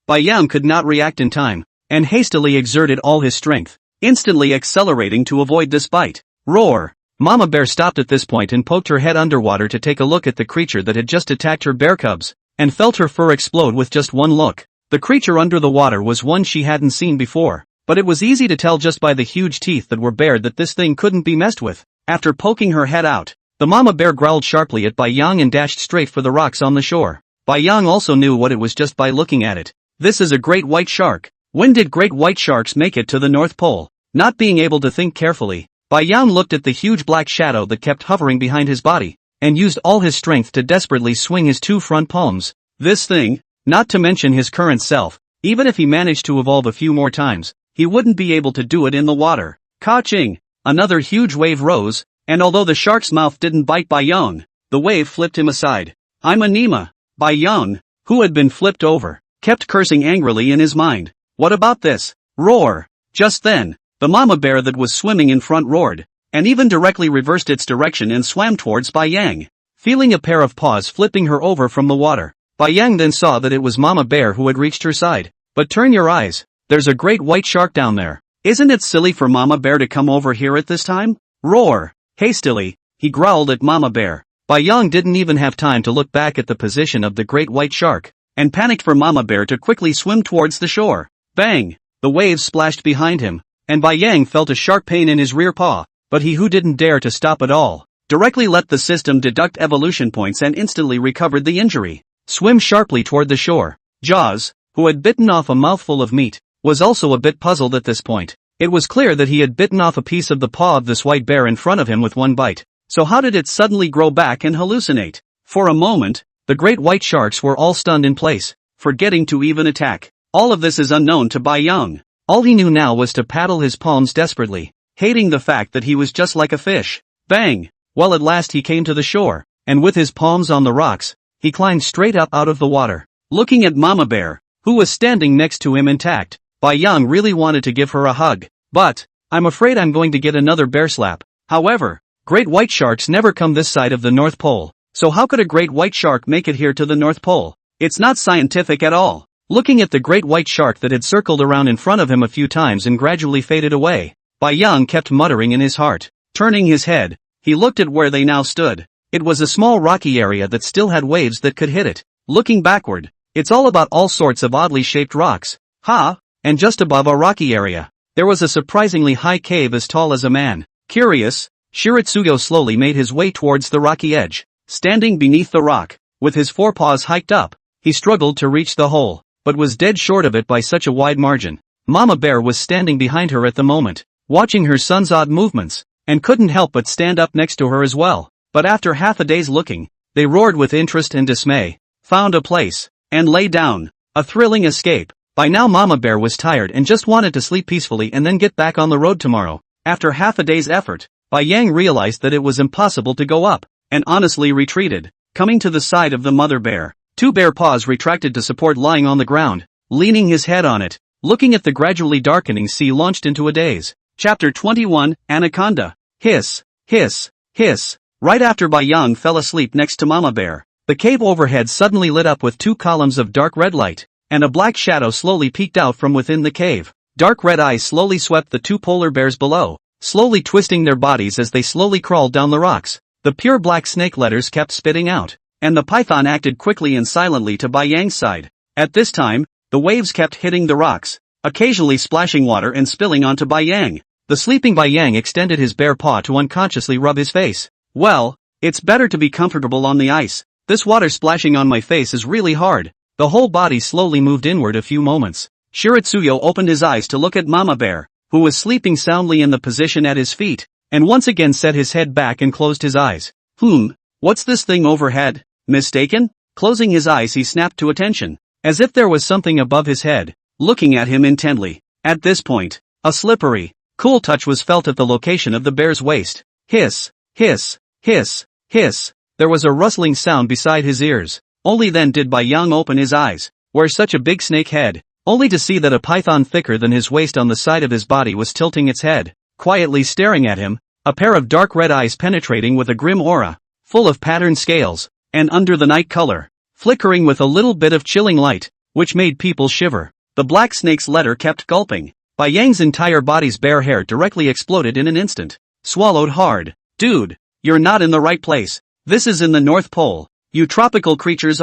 Yang could not react in time, and hastily exerted all his strength, instantly accelerating to avoid this bite. Roar! Mama Bear stopped at this point and poked her head underwater to take a look at the creature that had just attacked her bear cubs, and felt her fur explode with just one look. The creature under the water was one she hadn't seen before, but it was easy to tell just by the huge teeth that were bared that this thing couldn't be messed with. After poking her head out, the Mama Bear growled sharply at Yang and dashed straight for the rocks on the shore. Yang also knew what it was just by looking at it. This is a great white shark. When did great white sharks make it to the North Pole? Not being able to think carefully, Yang looked at the huge black shadow that kept hovering behind his body, and used all his strength to desperately swing his two front palms. This thing, not to mention his current self, even if he managed to evolve a few more times, he wouldn't be able to do it in the water. Ka-ching! Another huge wave rose, and although the shark's mouth didn't bite Yang, the wave flipped him aside. I'm anema. Yang, who had been flipped over, kept cursing angrily in his mind. What about this? Roar! Just then, the Mama Bear that was swimming in front roared, and even directly reversed its direction and swam towards Yang, feeling a pair of paws flipping her over from the water. Yang then saw that it was Mama Bear who had reached her side. But turn your eyes, there's a great white shark down there. Isn't it silly for Mama Bear to come over here at this time? Roar! Hastily, he growled at Mama Bear. Yang didn't even have time to look back at the position of the great white shark, and panicked for Mama Bear to quickly swim towards the shore. Bang! The waves splashed behind him, and Yang felt a sharp pain in his rear paw, but he who didn't dare to stop at all, directly let the system deduct evolution points and instantly recovered the injury. Swim sharply toward the shore. Jaws, who had bitten off a mouthful of meat, was also a bit puzzled at this point. It was clear that he had bitten off a piece of the paw of this white bear in front of him with one bite. So how did it suddenly grow back and hallucinate? For a moment, the great white sharks were all stunned in place, forgetting to even attack. All of this is unknown to Bai Yang. All he knew now was to paddle his palms desperately, hating the fact that he was just like a fish. Bang! Well, at last he came to the shore, and with his palms on the rocks, he climbed straight up out of the water. Looking at Mama Bear, who was standing next to him intact, Bai Yang really wanted to give her a hug. But, I'm afraid I'm going to get another bear slap. However, great white sharks never come this side of the North Pole, so how could a great white shark make it here to the North Pole? It's not scientific at all. Looking at the great white shark that had circled around in front of him a few times and gradually faded away, Bai Yang kept muttering in his heart. Turning his head, he looked at where they now stood. It was a small rocky area that still had waves that could hit it. Looking backward, it's all about all sorts of oddly shaped rocks. And just above a rocky area, there was a surprisingly high cave as tall as a man. Curious, Shiritsugo slowly made his way towards the rocky edge. Standing beneath the rock, with his forepaws hiked up, he struggled to reach the hole, but was dead short of it by such a wide margin. Mama Bear was standing behind her at the moment, watching her son's odd movements, and couldn't help but stand up next to her as well. But after half a day's looking, they roared with interest and dismay, found a place, and lay down. A thrilling escape. By now Mama Bear was tired and just wanted to sleep peacefully and then get back on the road tomorrow. After half a day's effort, Bai Yang realized that it was impossible to go up, and honestly retreated. Coming to the side of the mother bear, two bare paws retracted to support lying on the ground, leaning his head on it, looking at the gradually darkening sea, launched into a daze. Chapter 21, Anaconda. Hiss, hiss, hiss. Right after Bai Yang fell asleep next to Mama Bear, the cave overhead suddenly lit up with two columns of dark red light, and a black shadow slowly peeked out from within the cave. Dark red eyes slowly swept the two polar bears below, slowly twisting their bodies as they slowly crawled down the rocks. The pure black snake letters kept spitting out, and the python acted quickly and silently to Bai Yang's side. At this time, the waves kept hitting the rocks, occasionally splashing water and spilling onto Bai Yang. The sleeping Bai Yang extended his bare paw to unconsciously rub his face. Well, it's better to be comfortable on the ice. This water splashing on my face is really hard. The whole body slowly moved inward a few moments. Shiritsuyo opened his eyes to look at Mama Bear, who was sleeping soundly in the position at his feet, and once again set his head back and closed his eyes. What's this thing overhead? Mistaken? Closing his eyes, he snapped to attention, as if there was something above his head, looking at him intently. At this point, a slippery, cool touch was felt at the location of the bear's waist. Hiss, hiss, hiss, hiss. There was a rustling sound beside his ears. Only then did Bai Yang open his eyes. Where such a big snake head? Only to see that a python thicker than his waist on the side of his body was tilting its head, quietly staring at him, a pair of dark red eyes penetrating with a grim aura, full of patterned scales, and under the night color, flickering with a little bit of chilling light, which made people shiver. The black snake's letter kept gulping. Bai Yang's entire body's bare hair directly exploded in an instant. Swallowed hard. Dude, you're not in the right place. This is in the North Pole. You tropical creatures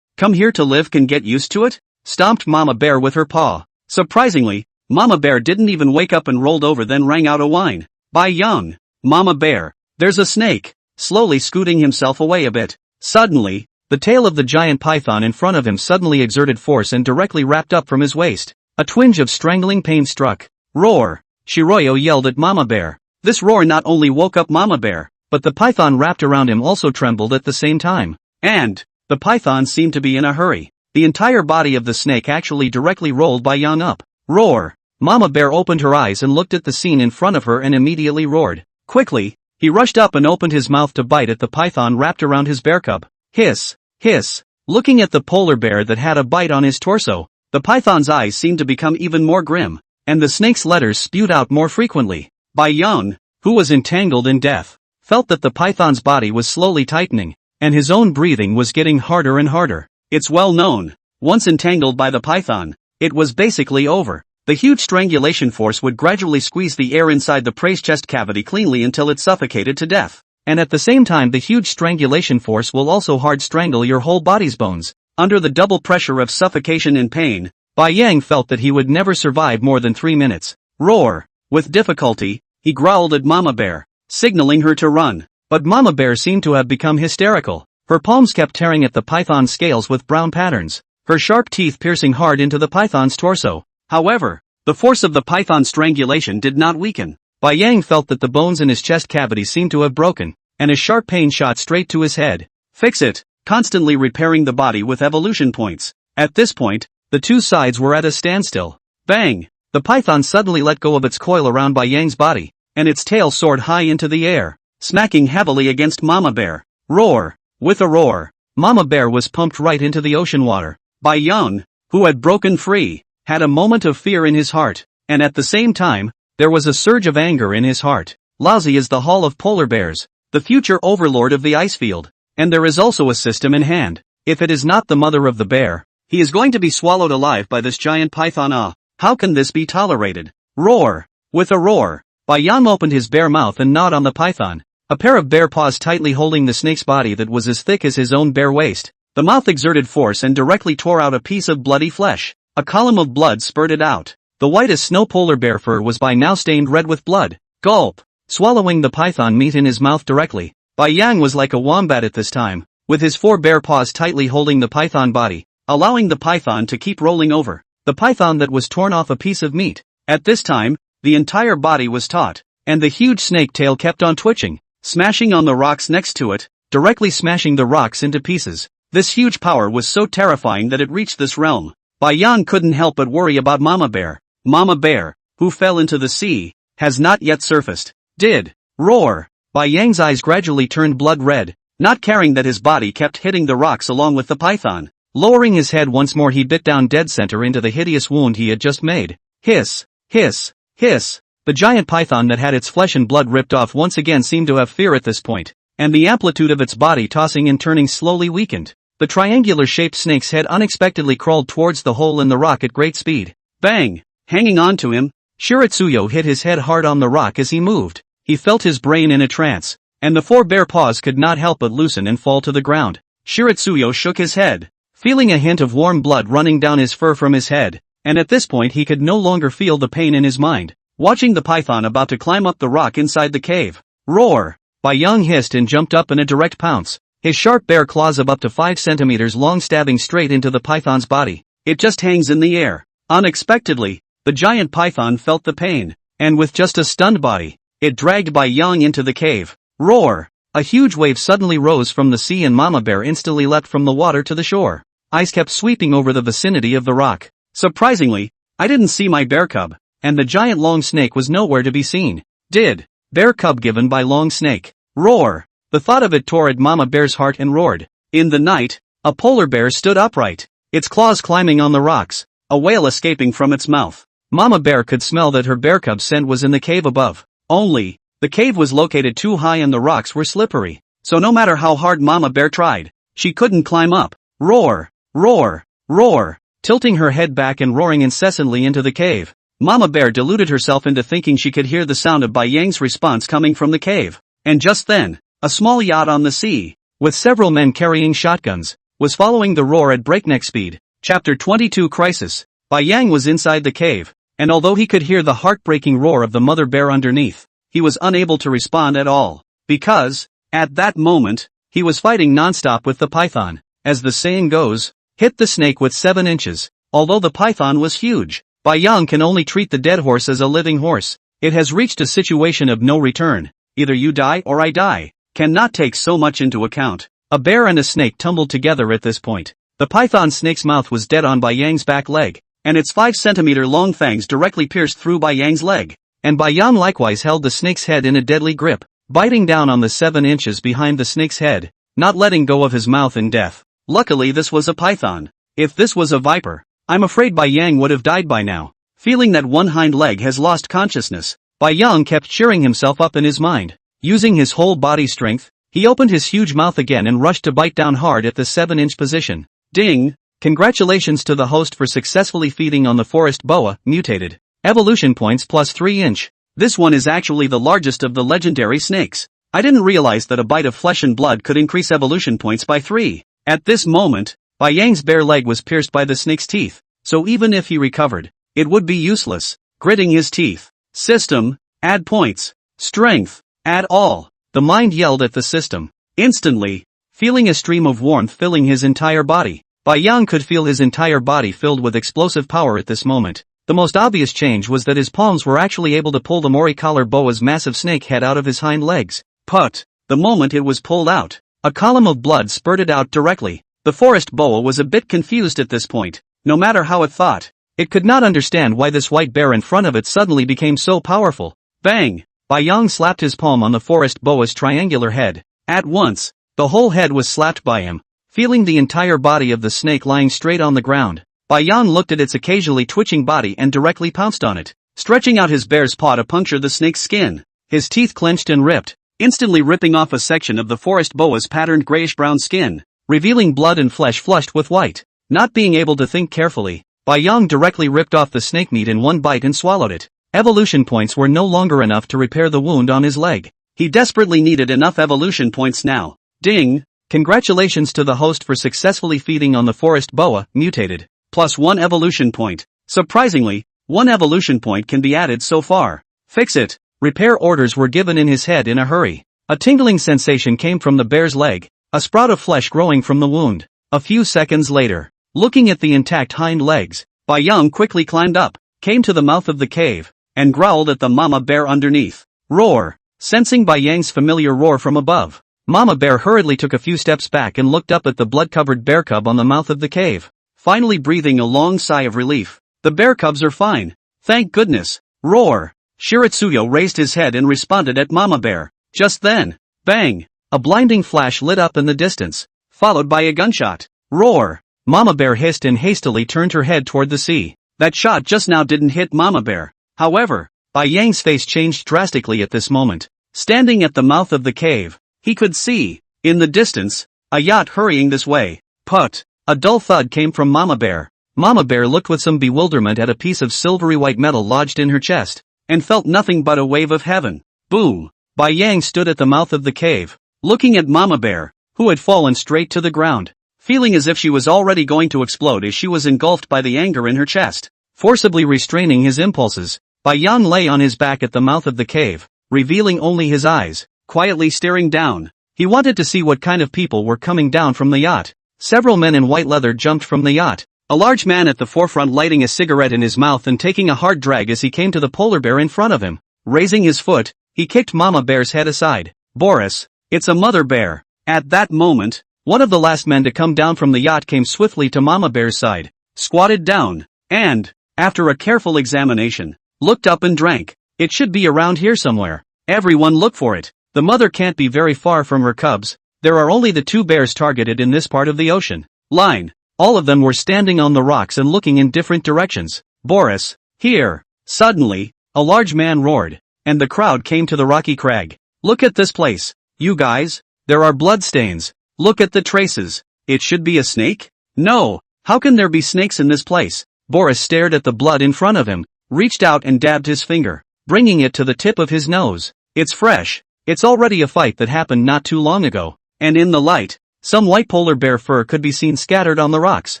come here to live can get used to it? Stomped Mama Bear with her paw. Surprisingly, Mama Bear didn't even wake up and rolled over, then rang out a whine. Bai Yang, Mama Bear, there's a snake. Slowly scooting himself away a bit. Suddenly, the tail of the giant python in front of him suddenly exerted force and directly wrapped up from his waist. A twinge of strangling pain struck. Roar! Shiroyo yelled at Mama Bear. This roar not only woke up Mama Bear, but the python wrapped around him also trembled at the same time. And the python seemed to be in a hurry. The entire body of the snake actually directly rolled Bai Yang up. Roar! Mama Bear opened her eyes and looked at the scene in front of her and immediately roared. Quickly, he rushed up and opened his mouth to bite at the python wrapped around his bear cub. Hiss! Hiss! Looking at the polar bear that had a bite on his torso, the python's eyes seemed to become even more grim, and the snake's letters spewed out more frequently. Bai Yang, who was entangled in death, felt that the python's body was slowly tightening, and his own breathing was getting harder and harder. It's well known, once entangled by the python, it was basically over. The huge strangulation force would gradually squeeze the air inside the prey's chest cavity cleanly until it suffocated to death. And at the same time, the huge strangulation force will also hard strangle your whole body's bones. Under the double pressure of suffocation and pain, Bai Yang felt that he would never survive more than 3 minutes. Roar! With difficulty, he growled at Mama Bear, signaling her to run. But Mama Bear seemed to have become hysterical. Her palms kept tearing at the python's scales with brown patterns. her sharp teeth piercing hard into the python's torso. However, the force of the python's strangulation did not weaken. Bai Yang felt that the bones in his chest cavity seemed to have broken, and a sharp pain shot straight to his head. Fix it, constantly repairing the body with evolution points. At this point, the two sides were at a standstill. Bang! The python suddenly let go of its coil around Bai Yang's body, and its tail soared high into the air, smacking heavily against Mama Bear. Roar! With a roar, Mama Bear was pumped right into the ocean water. Bai Yang, who had broken free, had a moment of fear in his heart, and at the same time, there was a surge of anger in his heart. Lousy is the Hall of Polar Bears, the future overlord of the ice field, and there is also a system in hand. If it is not the mother of the bear, he is going to be swallowed alive by this giant python. How can this be tolerated? Roar! With a roar, Bai Yang opened his bare mouth and gnawed on the python, a pair of bare paws tightly holding the snake's body that was as thick as his own bare waist. The mouth exerted force and directly tore out a piece of bloody flesh. A column of blood spurted out. The white as snow polar bear fur was by now stained red with blood. Gulp! Swallowing the python meat in his mouth directly, Bai Yang was like a wombat at this time, with his four bare paws tightly holding the python body, allowing the python to keep rolling over. The python that was torn off a piece of meat. At this time, the entire body was taut, and the huge snake tail kept on twitching, smashing on the rocks next to it, directly smashing the rocks into pieces. This huge power was so terrifying that it reached this realm. Bai Yang couldn't help but worry about Mama Bear. Mama Bear, who fell into the sea, has not yet surfaced. Did. Roar! Bai Yang's eyes gradually turned blood red, not caring that his body kept hitting the rocks along with the python. Lowering his head once more, he bit down dead center into the hideous wound he had just made. Hiss! Hiss! Hiss! The giant python that had its flesh and blood ripped off once again seemed to have fear at this point, and the amplitude of its body tossing and turning slowly weakened. The triangular-shaped snake's head unexpectedly crawled towards the hole in the rock at great speed. Bang! Hanging on to him, Shiratsuyo hit his head hard on the rock as he moved. He felt his brain in a trance, and the four bare paws could not help but loosen and fall to the ground. Shiratsuyo shook his head, feeling a hint of warm blood running down his fur from his head, and at this point he could no longer feel the pain in his mind, watching the python about to climb up the rock inside the cave. Roar! Bai Yang hissed and jumped up in a direct pounce, his sharp bare claws of up to 5 centimeters long stabbing straight into the python's body. It just hangs in the air. Unexpectedly, the giant python felt the pain, and with just a stunned body, it dragged Bai Yang into the cave. Roar! A huge wave suddenly rose from the sea and Mama Bear instantly leapt from the water to the shore. Ice kept sweeping over the vicinity of the rock. Surprisingly, I didn't see my bear cub, and the giant long snake was nowhere to be seen. Did. Bear cub given by long snake. Roar! The thought of it tore at Mama Bear's heart and roared. In the night, a polar bear stood upright, its claws climbing on the rocks, a wail escaping from its mouth. Mama Bear could smell that her bear cub's scent was in the cave above. Only, the cave was located too high and the rocks were slippery, so no matter how hard Mama Bear tried, she couldn't climb up. Roar! Roar! Roar! Tilting her head back and roaring incessantly into the cave, Mama Bear deluded herself into thinking she could hear the sound of Bai Yang's response coming from the cave. And just then, a small yacht on the sea, with several men carrying shotguns, was following the roar at breakneck speed. Chapter 22 Crisis. Bai Yang was inside the cave, and although he could hear the heartbreaking roar of the mother bear underneath, he was unable to respond at all, because, at that moment, he was fighting non-stop with the python. As the saying goes, hit the snake with 7 inches. Although the python was huge, Bai Yang can only treat the dead horse as a living horse. It has reached a situation of no return. Either you die or I die. Cannot take so much into account. A bear and a snake tumbled together at this point. The python snake's mouth was dead on Bai Yang's back leg, and its 5-centimeter long fangs directly pierced through Bai Yang's leg. And Bai Yang likewise held the snake's head in a deadly grip, biting down on the 7 inches behind the snake's head, not letting go of his mouth in death. Luckily this was a python. If this was a viper, I'm afraid Bai Yang would have died by now. Feeling that one hind leg has lost consciousness, Bai Yang kept cheering himself up in his mind. Using his whole body strength, he opened his huge mouth again and rushed to bite down hard at the 7-inch position. Ding! Congratulations to the host for successfully feeding on the forest boa, mutated. Evolution points plus 3 inch. This one is actually the largest of the legendary snakes. I didn't realize that a bite of flesh and blood could increase evolution points by 3. At this moment, Bai Yang's bare leg was pierced by the snake's teeth, so even if he recovered, it would be useless. Gritting his teeth. System, add points. Strength, add all. The mind yelled at the system. Instantly, feeling a stream of warmth filling his entire body, Bai Yang could feel his entire body filled with explosive power at this moment. The most obvious change was that his palms were actually able to pull the Mori collar boa's massive snake head out of his hind legs. But, the moment it was pulled out, a column of blood spurted out directly. The forest boa was a bit confused at this point. No matter how it thought, it could not understand why this white bear in front of it suddenly became so powerful. Bang! Bai Yang slapped his palm on the forest boa's triangular head. At once, the whole head was slapped by him, feeling the entire body of the snake lying straight on the ground. Bai Yang looked at its occasionally twitching body and directly pounced on it, stretching out his bear's paw to puncture the snake's skin. His teeth clenched and ripped, instantly ripping off a section of the forest boa's patterned grayish-brown skin, revealing blood and flesh flushed with white. Not being able to think carefully, Bai Yang directly ripped off the snake meat in one bite and swallowed it. Evolution points were no longer enough to repair the wound on his leg. He desperately needed enough evolution points now. Ding! Congratulations to the host for successfully feeding on the forest boa, mutated. Plus 1 evolution point. Surprisingly, 1 evolution point can be added so far. Fix it. Repair orders were given in his head in a hurry. A tingling sensation came from the bear's leg, a sprout of flesh growing from the wound. A few seconds later, looking at the intact hind legs, Bai Yang quickly climbed up, came to the mouth of the cave, and growled at the mama bear underneath. Roar! Sensing Bai Yang's familiar roar from above, Mama Bear hurriedly took a few steps back and looked up at the blood-covered bear cub on the mouth of the cave, finally breathing a long sigh of relief. The bear cubs are fine. Thank goodness. Roar! Shiritsuyo raised his head and responded at Mama Bear. Just then, bang! A blinding flash lit up in the distance, followed by a gunshot. Roar! Mama Bear hissed and hastily turned her head toward the sea. That shot just now didn't hit Mama Bear. However, Bai Yang's face changed drastically at this moment. Standing at the mouth of the cave, he could see, in the distance, a yacht hurrying this way. Put! A dull thud came from Mama Bear. Mama Bear looked with some bewilderment at a piece of silvery white metal lodged in her chest, and felt nothing but a wave of heaven. Boom! Bai Yang stood at the mouth of the cave, looking at Mama Bear, who had fallen straight to the ground, feeling as if she was already going to explode as she was engulfed by the anger in her chest. Forcibly restraining his impulses, Bai Yang lay on his back at the mouth of the cave, revealing only his eyes, quietly staring down. He wanted to see what kind of people were coming down from the yacht. Several men in white leather jumped from the yacht, a large man at the forefront lighting a cigarette in his mouth and taking a hard drag as he came to the polar bear in front of him. Raising his foot, he kicked Mama Bear's head aside. Boris, it's a mother bear. At that moment, one of the last men to come down from the yacht came swiftly to Mama Bear's side, squatted down, and, after a careful examination, looked up and drank. It should be around here somewhere. Everyone look for it. The mother can't be very far from her cubs. There are only the 2 bears targeted in this part of the ocean. Line. All of them were standing on the rocks and looking in different directions. Boris, here. Suddenly, a large man roared, and the crowd came to the rocky crag. Look at this place. You guys, there are blood stains. Look at the traces. It should be a snake? No, how can there be snakes in this place? Boris stared at the blood in front of him, reached out and dabbed his finger, bringing it to the tip of his nose. It's fresh. It's already a fight that happened not too long ago. And in the light, some white polar bear fur could be seen scattered on the rocks,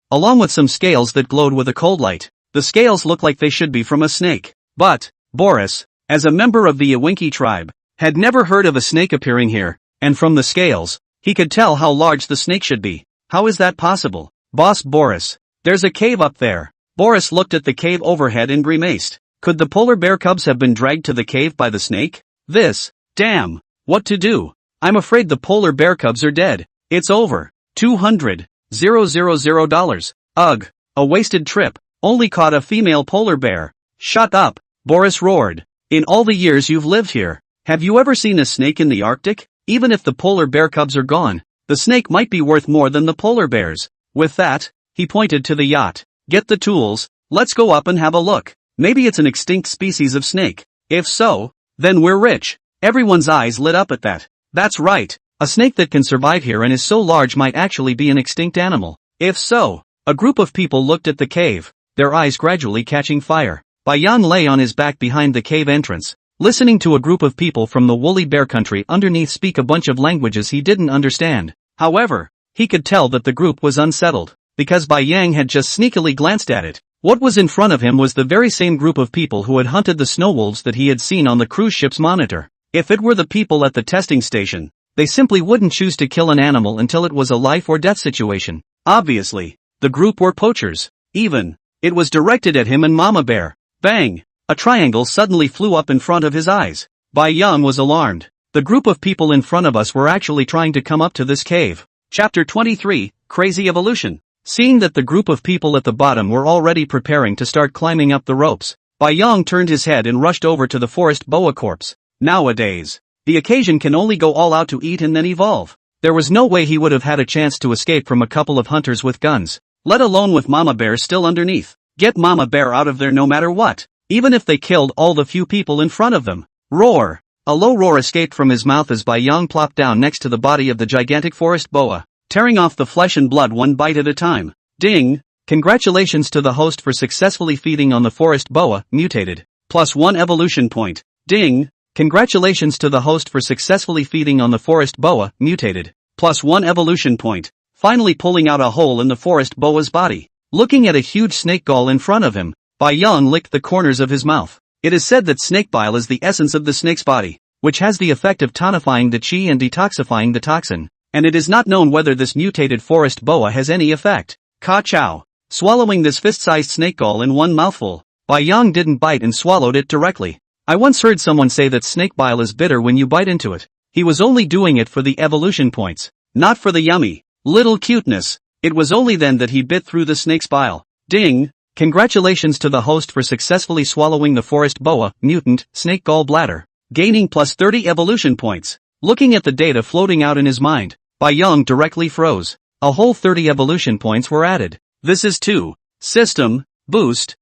along with some scales that glowed with a cold light. The scales look like they should be from a snake. But, Boris, as a member of the Iwinki tribe, had never heard of a snake appearing here, and from the scales, he could tell how large the snake should be. How is that possible? Boss Boris, there's a cave up there. Boris looked at the cave overhead and grimaced. Could the polar bear cubs have been dragged to the cave by the snake? Damn, what to do? I'm afraid the polar bear cubs are dead. It's over. $200,000. Ugh, a wasted trip. Only caught a female polar bear. Shut up, Boris roared. In all the years you've lived here, have you ever seen a snake in the Arctic? Even if the polar bear cubs are gone, the snake might be worth more than the polar bears. With that, he pointed to the yacht. Get the tools, let's go up and have a look. Maybe it's an extinct species of snake. If so, then we're rich. Everyone's eyes lit up at that. That's right, a snake that can survive here and is so large might actually be an extinct animal. If so, a group of people looked at the cave, their eyes gradually catching fire. Bai Yang lay on his back behind the cave entrance, listening to a group of people from the woolly bear country underneath speak a bunch of languages he didn't understand. However, he could tell that the group was unsettled, because Bai Yang had just sneakily glanced at it. What was in front of him was the very same group of people who had hunted the snow wolves that he had seen on the cruise ship's monitor. If it were the people at the testing station, they simply wouldn't choose to kill an animal until it was a life or death situation. Obviously, The group were poachers. Even. It was directed at him and Mama Bear. Bang! A triangle suddenly flew up in front of his eyes. Bai Yang was alarmed. The group of people in front of us were actually trying to come up to this cave. Chapter 23, Crazy Evolution. Seeing that the group of people at the bottom were already preparing to start climbing up the ropes, Bai Yang turned his head and rushed over to the forest boa corpse. Nowadays, the occasion can only go all out to eat and then evolve. There was no way he would have had a chance to escape from a couple of hunters with guns, let alone with Mama Bear still underneath. Get Mama Bear out of there no matter what, even if they killed all the few people in front of them. Roar! A low roar escaped from his mouth as Bai Yang plopped down next to the body of the gigantic forest boa, tearing off the flesh and blood one bite at a time. Ding! Congratulations to the host for successfully feeding on the forest boa, mutated. +1 evolution point. Ding! Congratulations to the host for successfully feeding on the forest boa, mutated. +1 evolution point. Finally pulling out a hole in the forest boa's body. Looking at a huge snake gall in front of him, Bai Yang licked the corners of his mouth. It is said that snake bile is the essence of the snake's body, which has the effect of tonifying the qi and detoxifying the toxin, and it is not known whether this mutated forest boa has any effect. Ka-chow. Swallowing this fist-sized snake gall in one mouthful, Bai Yang didn't bite and swallowed it directly. I once heard someone say that snake bile is bitter when you bite into it. He was only doing it for the evolution points, not for the yummy, little cuteness. It was only then that he bit through the snake's bile. Ding! Congratulations to the host for successfully swallowing the forest boa, mutant, snake gall bladder, gaining +30 evolution points. Looking at the data floating out in his mind, Bai Yang directly froze. A whole 30 evolution points were added. This is to system, boost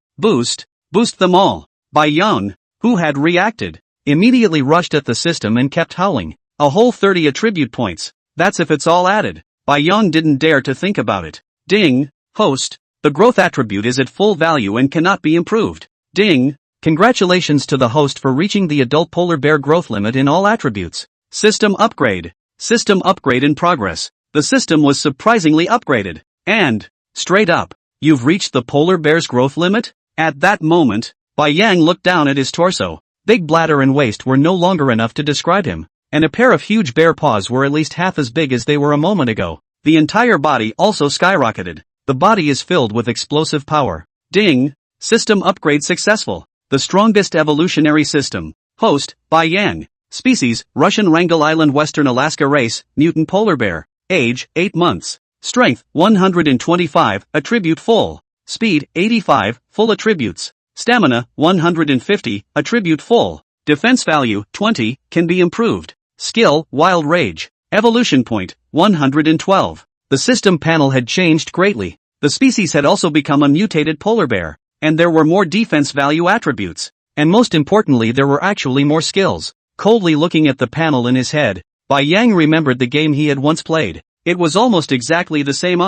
them all. Bai Yang, who had reacted, immediately rushed at the system and kept howling. A whole 30 attribute points. That's if it's all added. Bai Yang didn't dare to think about it. Ding! Host. The growth attribute is at full value and cannot be improved. Ding! Congratulations to the host for reaching the adult polar bear growth limit in all attributes. System upgrade. System upgrade in progress. The system was surprisingly upgraded. And, straight up, you've reached the polar bear's growth limit? At that moment, Bai Yang looked down at his torso. Big bladder and waist were no longer enough to describe him, and a pair of huge bear paws were at least half as big as they were a moment ago. The entire body also skyrocketed. The body is filled with explosive power. Ding! System upgrade successful. The strongest evolutionary system. Host, Bai Yang. Species, Russian Wrangel Island Western Alaska race, mutant polar bear. Age, 8 months. Strength, 125, attribute full. Speed, 85, full attributes. Stamina, 150, attribute full. Defense value, 20, can be improved. Skill, Wild Rage. Evolution point, 112. The system panel had changed greatly. The species had also become a mutated polar bear, and there were more defense value attributes. And most importantly, there were actually more skills. Coldly looking at the panel in his head, Bai Yang remembered the game he had once played. It was almost exactly the same.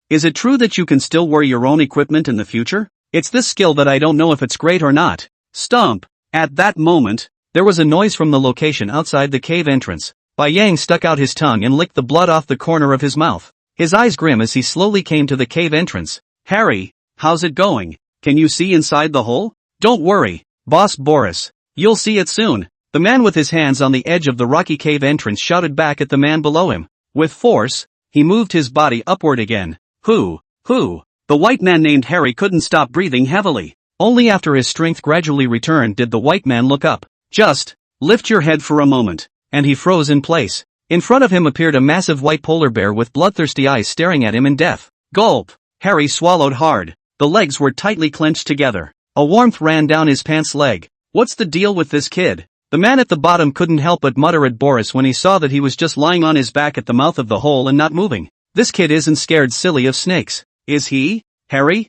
Is it true that you can still wear your own equipment in the future? It's this skill that I don't know if it's great or not. Stomp! At that moment, there was a noise from the location outside the cave entrance. Bai Yang stuck out his tongue and licked the blood off the corner of his mouth. His eyes grim as he slowly came to the cave entrance. Harry, how's it going? Can you see inside the hole? Don't worry, Boss Boris. You'll see it soon. The man with his hands on the edge of the rocky cave entrance shouted back at the man below him. With force, he moved his body upward again. Who? The white man named Harry couldn't stop breathing heavily. Only after his strength gradually returned did the white man look up. Just lift your head for a moment. And he froze in place. In front of him appeared a massive white polar bear with bloodthirsty eyes staring at him in death. Gulp! Harry swallowed hard. The legs were tightly clenched together. A warmth ran down his pants leg. What's the deal with this kid? The man at the bottom couldn't help but mutter at Boris when he saw that he was just lying on his back at the mouth of the hole and not moving. This kid isn't scared silly of snakes, is he? Harry,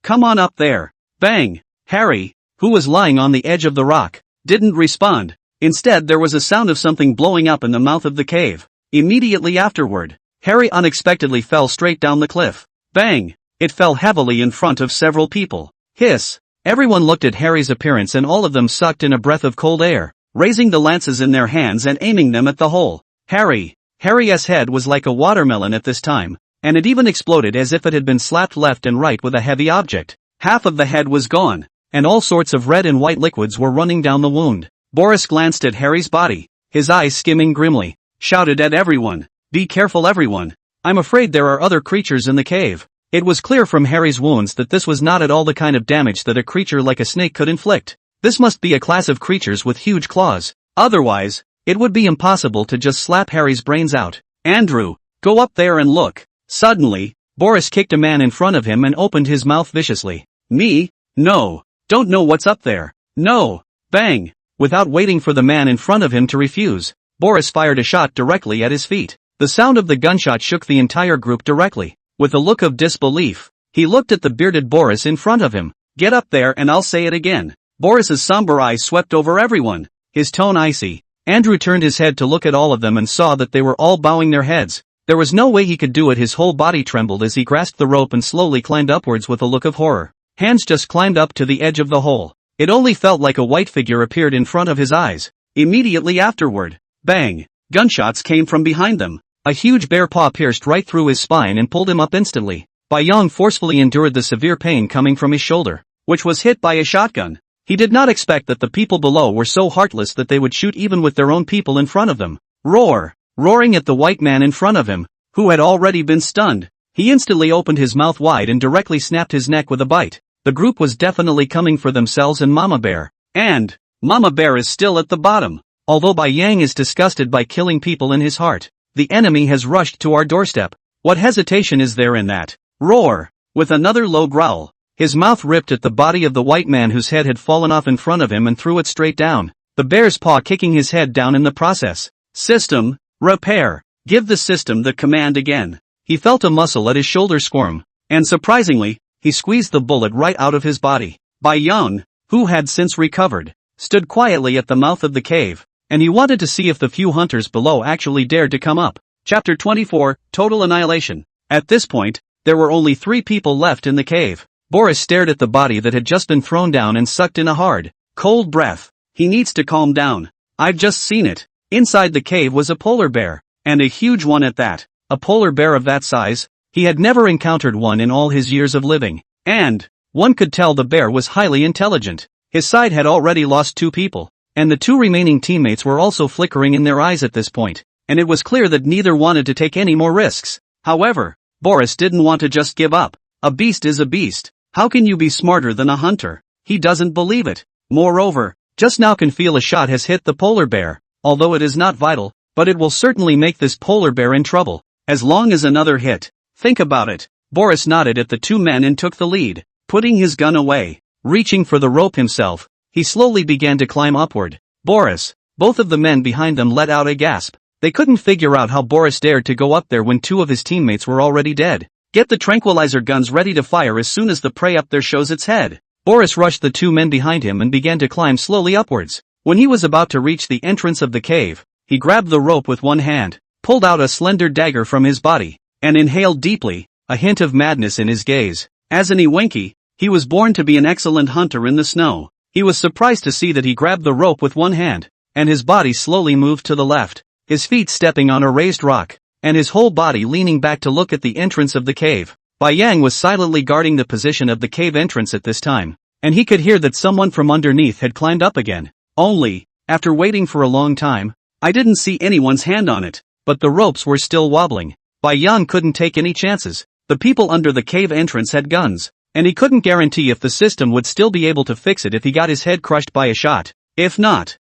come on up there. Bang! Harry, who was lying on the edge of the rock, didn't respond. Instead there was a sound of something blowing up in the mouth of the cave. Immediately afterward, Harry unexpectedly fell straight down the cliff. Bang! It fell heavily in front of several people. Hiss! Everyone looked at Harry's appearance and all of them sucked in a breath of cold air, raising the lances in their hands and aiming them at the hole. Harry's head was like a watermelon at this time, and it even exploded as if it had been slapped left and right with a heavy object. Half of the head was gone, and all sorts of red and white liquids were running down the wound. Boris glanced at Harry's body, his eyes skimming grimly, shouted at everyone, "Be careful everyone. I'm afraid there are other creatures in the cave." It was clear from Harry's wounds that this was not at all the kind of damage that a creature like a snake could inflict. This must be a class of creatures with huge claws. Otherwise, it would be impossible to just slap Harry's brains out. Andrew, go up there and look. Suddenly, Boris kicked a man in front of him and opened his mouth viciously. Me? No. Don't know what's up there. No. Bang. Without waiting for the man in front of him to refuse, Boris fired a shot directly at his feet. The sound of the gunshot shook the entire group directly. With a look of disbelief, he looked at the bearded Boris in front of him. Get up there and I'll say it again. Boris's somber eyes swept over everyone, his tone icy. Andrew turned his head to look at all of them and saw that they were all bowing their heads. There was no way he could do it. His whole body trembled as he grasped the rope and slowly climbed upwards with a look of horror. Hands just climbed up to the edge of the hole. It only felt like a white figure appeared in front of his eyes. Immediately afterward, bang! Gunshots came from behind them. A huge bare paw pierced right through his spine and pulled him up instantly. Bai Yang forcefully endured the severe pain coming from his shoulder, which was hit by a shotgun. He did not expect that the people below were so heartless that they would shoot even with their own people in front of them. Roar! Roaring at the white man in front of him, who had already been stunned, he instantly opened his mouth wide and directly snapped his neck with a bite. The group was definitely coming for themselves and Mama Bear. And Mama Bear is still at the bottom. Although Bai Yang is disgusted by killing people in his heart, the enemy has rushed to our doorstep. What hesitation is there in that? Roar! With another low growl, his mouth ripped at the body of the white man whose head had fallen off in front of him and threw it straight down, the bear's paw kicking his head down in the process. System, repair. Give the system the command again. He felt a muscle at his shoulder squirm, and surprisingly, he squeezed the bullet right out of his body. Bai Yang, who had since recovered, stood quietly at the mouth of the cave, and he wanted to see if the few hunters below actually dared to come up. Chapter 24, Total Annihilation. At this point, there were only 3 people left in the cave. Boris stared at the body that had just been thrown down and sucked in a hard, cold breath. He needs to calm down. I've just seen it. Inside the cave was a polar bear, and a huge one at that. A polar bear of that size, he had never encountered one in all his years of living. And one could tell the bear was highly intelligent. His side had already lost 2 people, and the 2 remaining teammates were also flickering in their eyes at this point, and it was clear that neither wanted to take any more risks. However, Boris didn't want to just give up. A beast is a beast. How can you be smarter than a hunter? He doesn't believe it. Moreover, just now can feel a shot has hit the polar bear, although it is not vital, but it will certainly make this polar bear in trouble, as long as another hit. Think about it. Boris nodded at the 2 men and took the lead, putting his gun away. Reaching for the rope himself, he slowly began to climb upward. Boris, both of the men behind them let out a gasp. They couldn't figure out how Boris dared to go up there when 2 of his teammates were already dead. Get the tranquilizer guns ready to fire as soon as the prey up there shows its head. Boris rushed the 2 men behind him and began to climb slowly upwards. When he was about to reach the entrance of the cave, he grabbed the rope with one hand, pulled out a slender dagger from his body, and inhaled deeply, a hint of madness in his gaze. As an Ewenki, he was born to be an excellent hunter in the snow. He was surprised to see that he grabbed the rope with one hand, and his body slowly moved to the left, his feet stepping on a raised rock, and his whole body leaning back to look at the entrance of the cave. Bai Yang was silently guarding the position of the cave entrance at this time, and he could hear that someone from underneath had climbed up again. Only, after waiting for a long time, I didn't see anyone's hand on it, but the ropes were still wobbling. Bai Yang couldn't take any chances. The people under the cave entrance had guns, and he couldn't guarantee if the system would still be able to fix it if he got his head crushed by a shot. If not,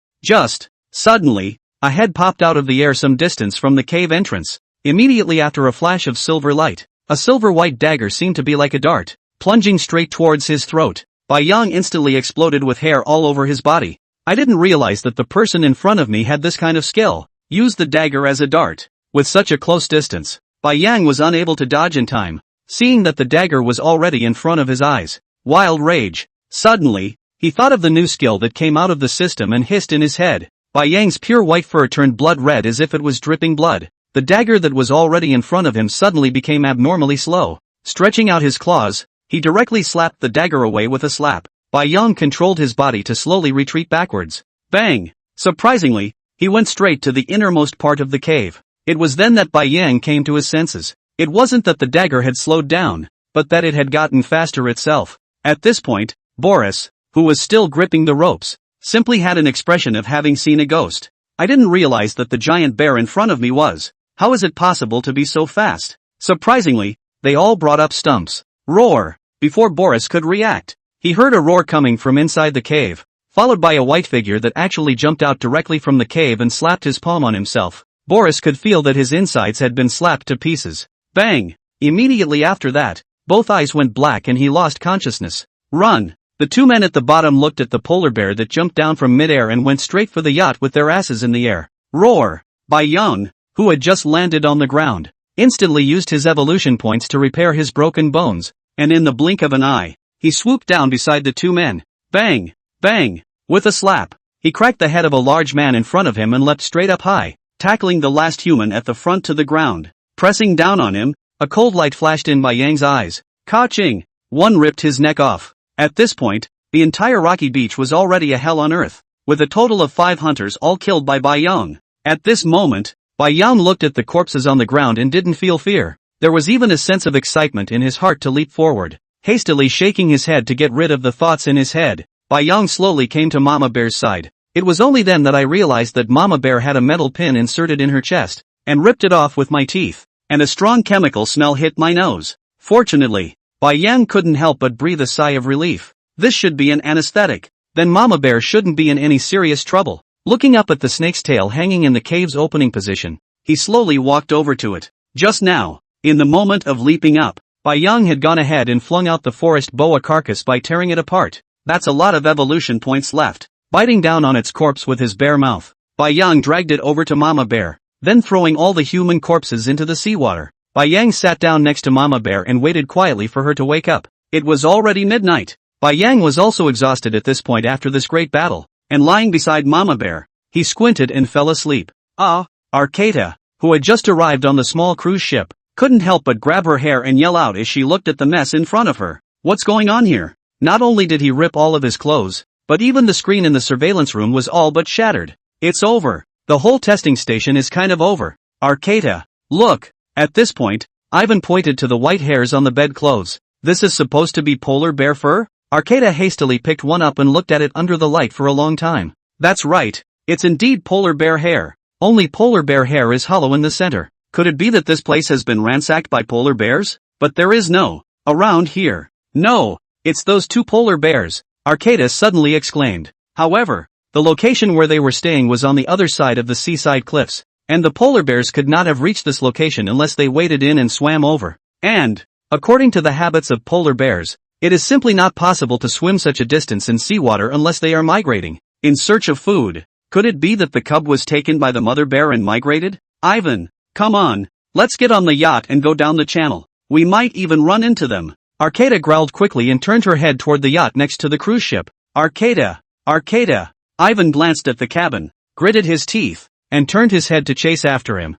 suddenly, a head popped out of the air some distance from the cave entrance. Immediately after a flash of silver light, a silver-white dagger seemed to be like a dart, plunging straight towards his throat. Bai Yang instantly exploded with hair all over his body. I didn't realize that the person in front of me had this kind of skill. Use the dagger as a dart. With such a close distance, Bai Yang was unable to dodge in time, seeing that the dagger was already in front of his eyes. Wild rage. Suddenly, he thought of the new skill that came out of the system and hissed in his head. Bai Yang's pure white fur turned blood red as if it was dripping blood. The dagger that was already in front of him suddenly became abnormally slow. Stretching out his claws, he directly slapped the dagger away with a slap. Bai Yang controlled his body to slowly retreat backwards. Bang! Surprisingly, he went straight to the innermost part of the cave. It was then that Bai Yang came to his senses. It wasn't that the dagger had slowed down, but that it had gotten faster itself. At this point, Boris, who was still gripping the ropes, simply had an expression of having seen a ghost. I didn't realize that the giant bear in front of me was. How is it possible to be so fast? Surprisingly, they all brought up stumps. Roar! Before Boris could react, he heard a roar coming from inside the cave, followed by a white figure that actually jumped out directly from the cave and slapped his palm on himself. Boris could feel that his insides had been slapped to pieces. Bang! Immediately after that, both eyes went black and he lost consciousness. Run! The two men at the bottom looked at the polar bear that jumped down from midair and went straight for the yacht with their asses in the air. Roar! Bayang, who had just landed on the ground, instantly used his evolution points to repair his broken bones, and in the blink of an eye, he swooped down beside the two men. Bang! Bang! With a slap, he cracked the head of a large man in front of him and leapt straight up high, tackling the last human at the front to the ground. Pressing down on him, a cold light flashed in Bayang's eyes. Ka-ching! One ripped his neck off. At this point, the entire rocky beach was already a hell on earth, with a total of 5 hunters all killed by Bayang. At this moment, Bayang looked at the corpses on the ground and didn't feel fear. There was even a sense of excitement in his heart to leap forward. Hastily shaking his head to get rid of the thoughts in his head, Bayang slowly came to Mama Bear's side. It was only then that I realized that Mama Bear had a metal pin inserted in her chest, and ripped it off with my teeth, and a strong chemical smell hit my nose. Fortunately, Bayang couldn't help but breathe a sigh of relief. This should be an anesthetic. Then Mama Bear shouldn't be in any serious trouble. Looking up at the snake's tail hanging in the cave's opening position, he slowly walked over to it. Just now, in the moment of leaping up, Bayang had gone ahead and flung out the forest boa carcass by tearing it apart. That's a lot of evolution points left. Biting down on its corpse with his bare mouth, Bayang dragged it over to Mama Bear, then throwing all the human corpses into the seawater. Bayang sat down next to Mama Bear and waited quietly for her to wake up. It was already midnight. Bayang was also exhausted at this point after this great battle, and lying beside Mama Bear, he squinted and fell asleep. Arcata, who had just arrived on the small cruise ship, couldn't help but grab her hair and yell out as she looked at the mess in front of her. What's going on here? Not only did he rip all of his clothes, but even the screen in the surveillance room was all but shattered. It's over. The whole testing station is kind of over. Arcata, look. At this point, Ivan pointed to the white hairs on the bedclothes. This is supposed to be polar bear fur? Arcata hastily picked one up and looked at it under the light for a long time. That's right. It's indeed polar bear hair. Only polar bear hair is hollow in the center. Could it be that this place has been ransacked by polar bears? But there is no around here. No, it's those two polar bears, Arcata suddenly exclaimed. However, the location where they were staying was on the other side of the seaside cliffs, and the polar bears could not have reached this location unless they waded in and swam over. And, according to the habits of polar bears, it is simply not possible to swim such a distance in seawater unless they are migrating, in search of food. Could it be that the cub was taken by the mother bear and migrated? Ivan, come on, let's get on the yacht and go down the channel. We might even run into them. Arcata growled quickly and turned her head toward the yacht next to the cruise ship. Arcata! Ivan glanced at the cabin, gritted his teeth, and turned his head to chase after him.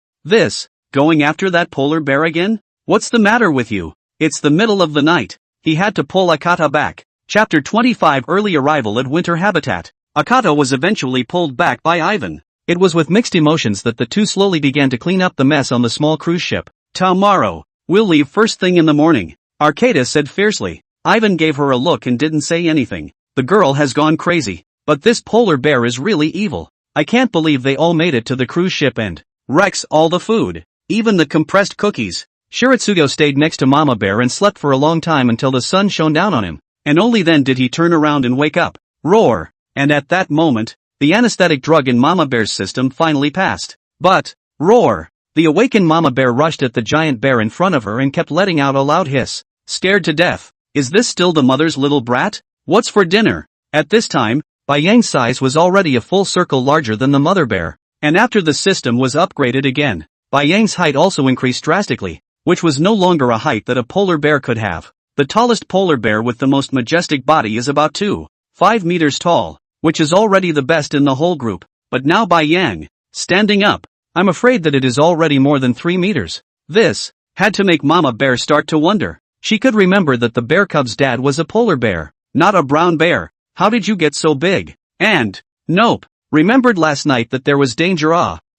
Going after that polar bear again? What's the matter with you? It's the middle of the night. He had to pull Akata back. Chapter 25 Early Arrival at Winter Habitat. Akata was eventually pulled back by Ivan. It was with mixed emotions that the two slowly began to clean up the mess on the small cruise ship. Tomorrow, we'll leave first thing in the morning, Arcata said fiercely. Ivan gave her a look and didn't say anything. The girl has gone crazy. But this polar bear is really evil. I can't believe they all made it to the cruise ship and wrecks all the food, even the compressed cookies. Shiritsugo stayed next to Mama Bear and slept for a long time until the sun shone down on him, and only then did he turn around and wake up. Roar! And at that moment, the anesthetic drug in Mama Bear's system finally passed. But, roar! The awakened Mama Bear rushed at the giant bear in front of her and kept letting out a loud hiss. Scared to death. Is this still the mother's little brat? What's for dinner? At this time, Bayang's size was already a full circle larger than the mother bear, and after the system was upgraded again, Bayang's height also increased drastically, which was no longer a height that a polar bear could have. The tallest polar bear with the most majestic body is about 2.5 meters tall, which is already the best in the whole group, but now Bayang, standing up, I'm afraid that it is already more than 3 meters. This had to make Mama Bear start to wonder. She could remember that the bear cub's dad was a polar bear, not a brown bear. How did you get so big? And, nope, remembered last night that there was danger.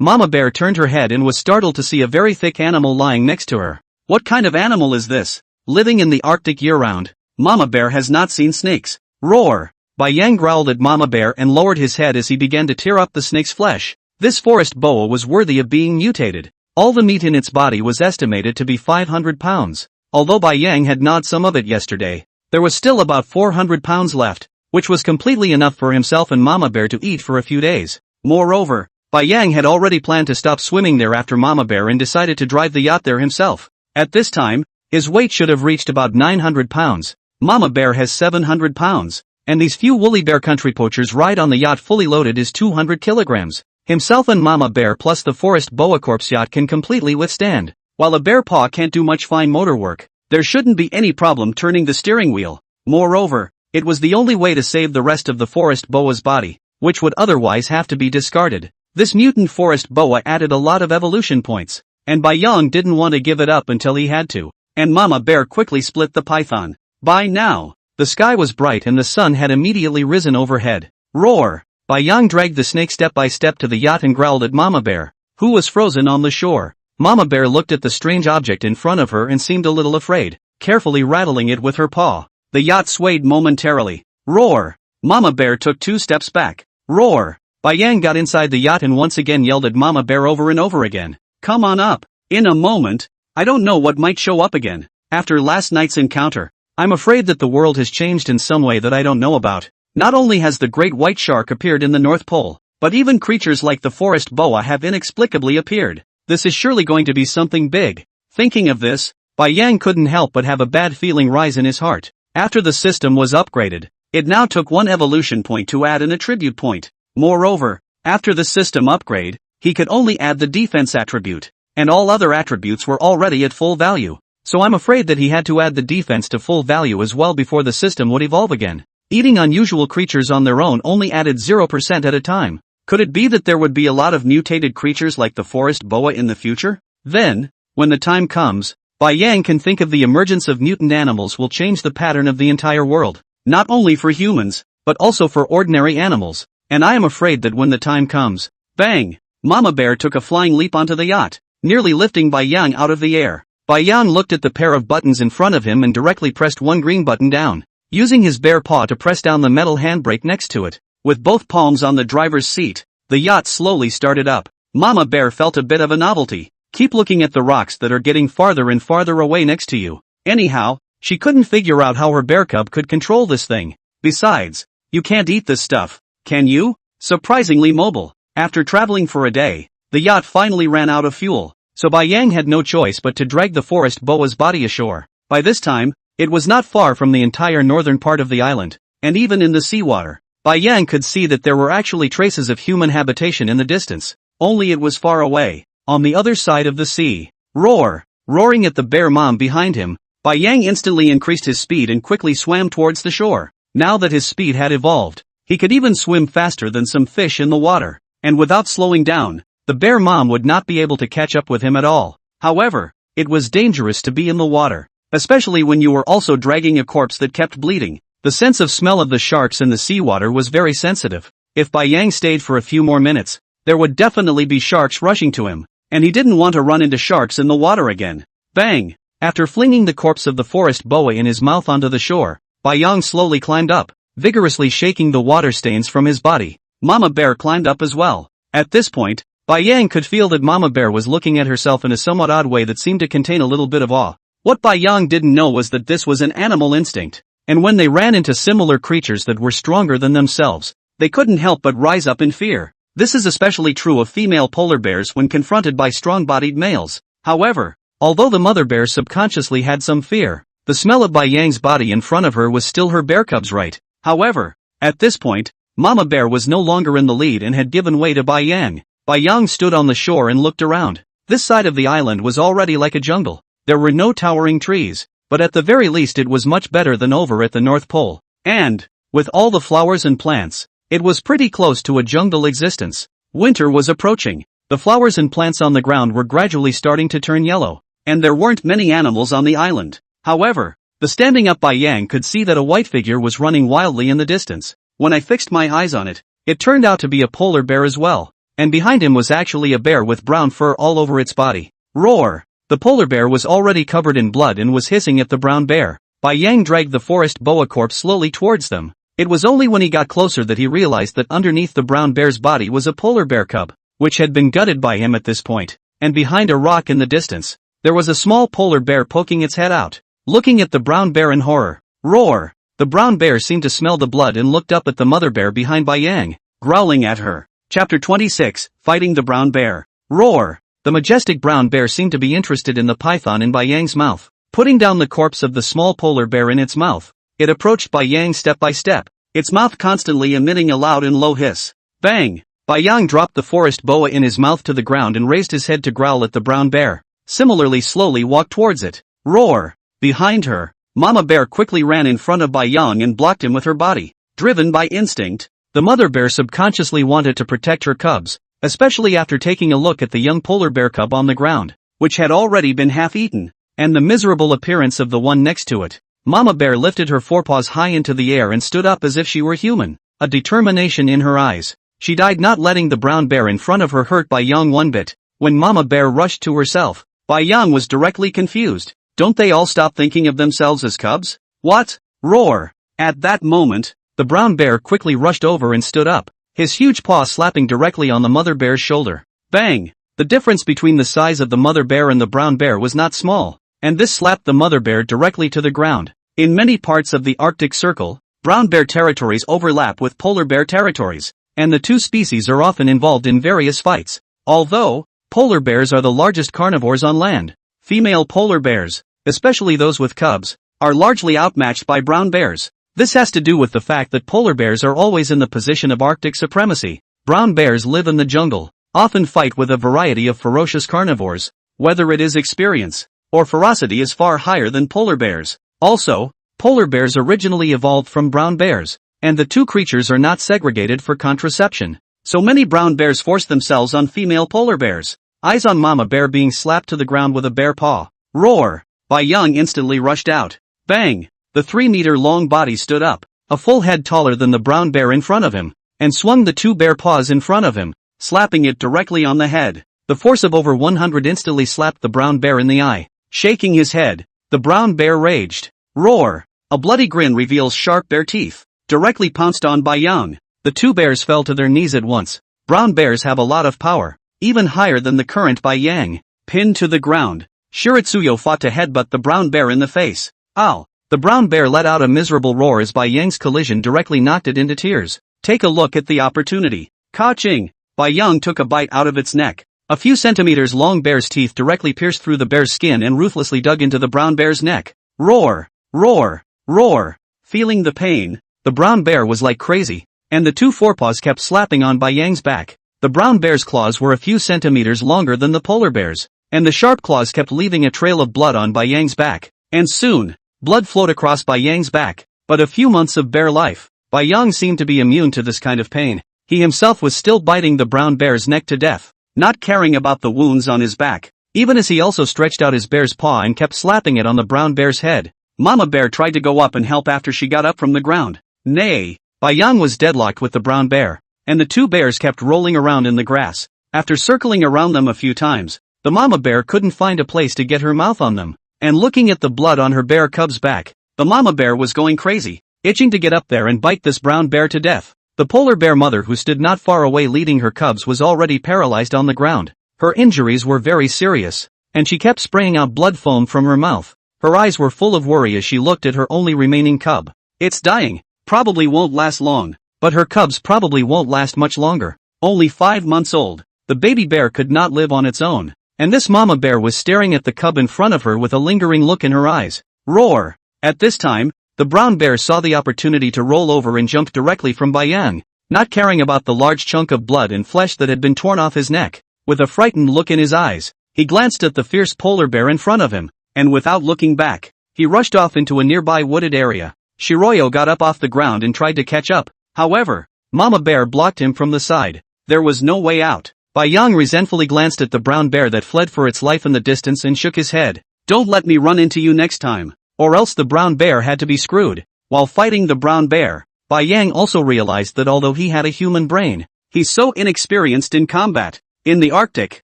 Mama Bear turned her head and was startled to see a very thick animal lying next to her. What kind of animal is this? Living in the Arctic year-round, Mama Bear has not seen snakes. Roar! Bayang growled at Mama Bear and lowered his head as he began to tear up the snake's flesh. This forest boa was worthy of being mutated. All the meat in its body was estimated to be 500 pounds. Although Bai Yang had gnawed some of it yesterday, there was still about 400 pounds left, which was completely enough for himself and Mama Bear to eat for a few days. Moreover, Bai Yang had already planned to stop swimming there after Mama Bear and decided to drive the yacht there himself. At this time, his weight should have reached about 900 pounds. Mama Bear has 700 pounds, and these few woolly bear country poachers ride on the yacht fully loaded is 200 kilograms. Himself and Mama Bear plus the forest boa corpse yacht can completely withstand. While a bear paw can't do much fine motor work, there shouldn't be any problem turning the steering wheel. Moreover, it was the only way to save the rest of the forest boa's body, which would otherwise have to be discarded. This mutant forest boa added a lot of evolution points, and Bai Yang didn't want to give it up until he had to, and Mama Bear quickly split the python. By now, the sky was bright and the sun had immediately risen overhead. Roar! Bai Yang dragged the snake step by step to the yacht and growled at Mama Bear, who was frozen on the shore. Mama Bear looked at the strange object in front of her and seemed a little afraid, carefully rattling it with her paw. The yacht swayed momentarily. Roar! Mama Bear took 2 steps back. Roar! Bai Yang got inside the yacht and once again yelled at Mama Bear over and over again. Come on up. In a moment, I don't know what might show up again. After last night's encounter, I'm afraid that the world has changed in some way that I don't know about. Not only has the great white shark appeared in the North Pole, but even creatures like the forest boa have inexplicably appeared. This is surely going to be something big. Thinking of this, Bai Yang couldn't help but have a bad feeling rise in his heart. After the system was upgraded, it now took 1 evolution point to add an attribute point. Moreover, after the system upgrade, he could only add the defense attribute, and all other attributes were already at full value. So I'm afraid that he had to add the defense to full value as well before the system would evolve again. Eating unusual creatures on their own only added 0% at a time. Could it be that there would be a lot of mutated creatures like the forest boa in the future? Then, when the time comes, Bai Yang can think of the emergence of mutant animals will change the pattern of the entire world. Not only for humans, but also for ordinary animals. And I am afraid that when the time comes, bang! Mama Bear took a flying leap onto the yacht, nearly lifting Bai Yang out of the air. Bai Yang looked at the pair of buttons in front of him and directly pressed one green button down, using his bare paw to press down the metal handbrake next to it. With both palms on the driver's seat, the yacht slowly started up. Mama Bear felt a bit of a novelty. Keep looking at the rocks that are getting farther and farther away next to you. Anyhow, she couldn't figure out how her bear cub could control this thing. Besides, you can't eat this stuff, can you? Surprisingly mobile. After traveling for a day, the yacht finally ran out of fuel, so Bai Yang had no choice but to drag the forest boa's body ashore. By this time, it was not far from the entire northern part of the island, and even in the seawater, Bai Yang could see that there were actually traces of human habitation in the distance, only it was far away, on the other side of the sea. Roar! Roaring at the bear mom behind him, Bai Yang instantly increased his speed and quickly swam towards the shore. Now that his speed had evolved, he could even swim faster than some fish in the water, and without slowing down, the bear mom would not be able to catch up with him at all. However, it was dangerous to be in the water, especially when you were also dragging a corpse that kept bleeding. The sense of smell of the sharks in the seawater was very sensitive. If Bai Yang stayed for a few more minutes, there would definitely be sharks rushing to him, and he didn't want to run into sharks in the water again. Bang! After flinging the corpse of the forest boa in his mouth onto the shore, Bai Yang slowly climbed up, vigorously shaking the water stains from his body. Mama Bear climbed up as well. At this point, Bai Yang could feel that Mama Bear was looking at herself in a somewhat odd way that seemed to contain a little bit of awe. What Bai Yang didn't know was that this was an animal instinct, and when they ran into similar creatures that were stronger than themselves, they couldn't help but rise up in fear. This is especially true of female polar bears when confronted by strong-bodied males. However, although the mother bear subconsciously had some fear, the smell of Bai Yang's body in front of her was still her bear cub's right. However, at this point, Mama Bear was no longer in the lead and had given way to Bai Yang. Bai Yang stood on the shore and looked around. This side of the island was already like a jungle. There were no towering trees, but at the very least it was much better than over at the North Pole. And, with all the flowers and plants, it was pretty close to a jungle existence. Winter was approaching. The flowers and plants on the ground were gradually starting to turn yellow, and there weren't many animals on the island. However, the standing up Bai Yang could see that a white figure was running wildly in the distance. When I fixed my eyes on it, it turned out to be a polar bear as well, and behind him was actually a bear with brown fur all over its body. Roar! The polar bear was already covered in blood and was hissing at the brown bear. Bai Yang dragged the forest boa corpse slowly towards them. It was only when he got closer that he realized that underneath the brown bear's body was a polar bear cub, which had been gutted by him at this point, and behind a rock in the distance, there was a small polar bear poking its head out, looking at the brown bear in horror. Roar! The brown bear seemed to smell the blood and looked up at the mother bear behind Bai Yang, growling at her. Chapter 26, Fighting the Brown Bear. Roar! The majestic brown bear seemed to be interested in the python in Bai Yang's mouth. Putting down the corpse of the small polar bear in its mouth, it approached Bai Yang step by step, its mouth constantly emitting a loud and low hiss. Bang! Bai Yang dropped the forest boa in his mouth to the ground and raised his head to growl at the brown bear. Similarly slowly walked towards it. Roar! Behind her, Mama Bear quickly ran in front of Bai Yang and blocked him with her body. Driven by instinct, the mother bear subconsciously wanted to protect her cubs, especially after taking a look at the young polar bear cub on the ground, which had already been half eaten, and the miserable appearance of the one next to it. Mama Bear lifted her forepaws high into the air and stood up as if she were human, a determination in her eyes. She died not letting the brown bear in front of her hurt Bai Yang one bit. When Mama Bear rushed to herself, Bai Yang was directly confused. Don't they all stop thinking of themselves as cubs? What? Roar! At that moment, the brown bear quickly rushed over and stood up, his huge paw slapping directly on the mother bear's shoulder. Bang! The difference between the size of the mother bear and the brown bear was not small, and this slapped the mother bear directly to the ground. In many parts of the Arctic Circle, brown bear territories overlap with polar bear territories, and the two species are often involved in various fights. Although, polar bears are the largest carnivores on land, female polar bears, especially those with cubs, are largely outmatched by brown bears. This has to do with the fact that polar bears are always in the position of Arctic supremacy. Brown bears live in the jungle, often fight with a variety of ferocious carnivores, whether it is experience or ferocity is far higher than polar bears. Also, polar bears originally evolved from brown bears, and the two creatures are not segregated for contraception. So many brown bears force themselves on female polar bears. Eyes on Mama Bear being slapped to the ground with a bare paw. Roar! Bai Yang instantly rushed out. Bang! The 3-meter-long body stood up, a full head taller than the brown bear in front of him, and swung the two bare paws in front of him, slapping it directly on the head. The force of over 100 instantly slapped the brown bear in the eye. Shaking his head, the brown bear raged. Roar! A bloody grin reveals sharp bare teeth, directly pounced on Bai Yang. The two bears fell to their knees at once. Brown bears have a lot of power, even higher than the current Bai Yang. Pinned to the ground, Shiritsuyo fought to headbutt the brown bear in the face. Ow! The brown bear let out a miserable roar as Bai Yang's collision directly knocked it into tears. Take a look at the opportunity. Ka-ching! Bai Yang took a bite out of its neck. A few centimeters long bear's teeth directly pierced through the bear's skin and ruthlessly dug into the brown bear's neck. Roar! Roar! Roar! Feeling the pain, the brown bear was like crazy, and the two forepaws kept slapping on Bai Yang's back. The brown bear's claws were a few centimeters longer than the polar bear's, and the sharp claws kept leaving a trail of blood on Bai Yang's back. And soon, blood flowed across Bai Yang's back. But a few months of bear life, Bai Yang seemed to be immune to this kind of pain. He himself was still biting the brown bear's neck to death, not caring about the wounds on his back, even as he also stretched out his bear's paw and kept slapping it on the brown bear's head. Mama Bear tried to go up and help after she got up from the ground. Nay, Bai Yang was deadlocked with the brown bear, and the two bears kept rolling around in the grass. After circling around them a few times, the mama bear couldn't find a place to get her mouth on them, and looking at the blood on her bear cub's back, the mama bear was going crazy, itching to get up there and bite this brown bear to death. The polar bear mother who stood not far away leading her cubs was already paralyzed on the ground. Her injuries were very serious, and she kept spraying out blood foam from her mouth. Her eyes were full of worry as she looked at her only remaining cub. It's dying, probably won't last long, but her cubs probably won't last much longer. Only 5 months old, the baby bear could not live on its own, and this mama bear was staring at the cub in front of her with a lingering look in her eyes. Roar! At this time, the brown bear saw the opportunity to roll over and jump directly from Bai Yang, not caring about the large chunk of blood and flesh that had been torn off his neck. With a frightened look in his eyes, he glanced at the fierce polar bear in front of him, and without looking back, he rushed off into a nearby wooded area. Shiroyo got up off the ground and tried to catch up. However, Mama Bear blocked him from the side. There was no way out. Bai Yang resentfully glanced at the brown bear that fled for its life in the distance and shook his head. Don't let me run into you next time, or else the brown bear had to be screwed. While fighting the brown bear, Bai Yang also realized that although he had a human brain, he's so inexperienced in combat. In the Arctic,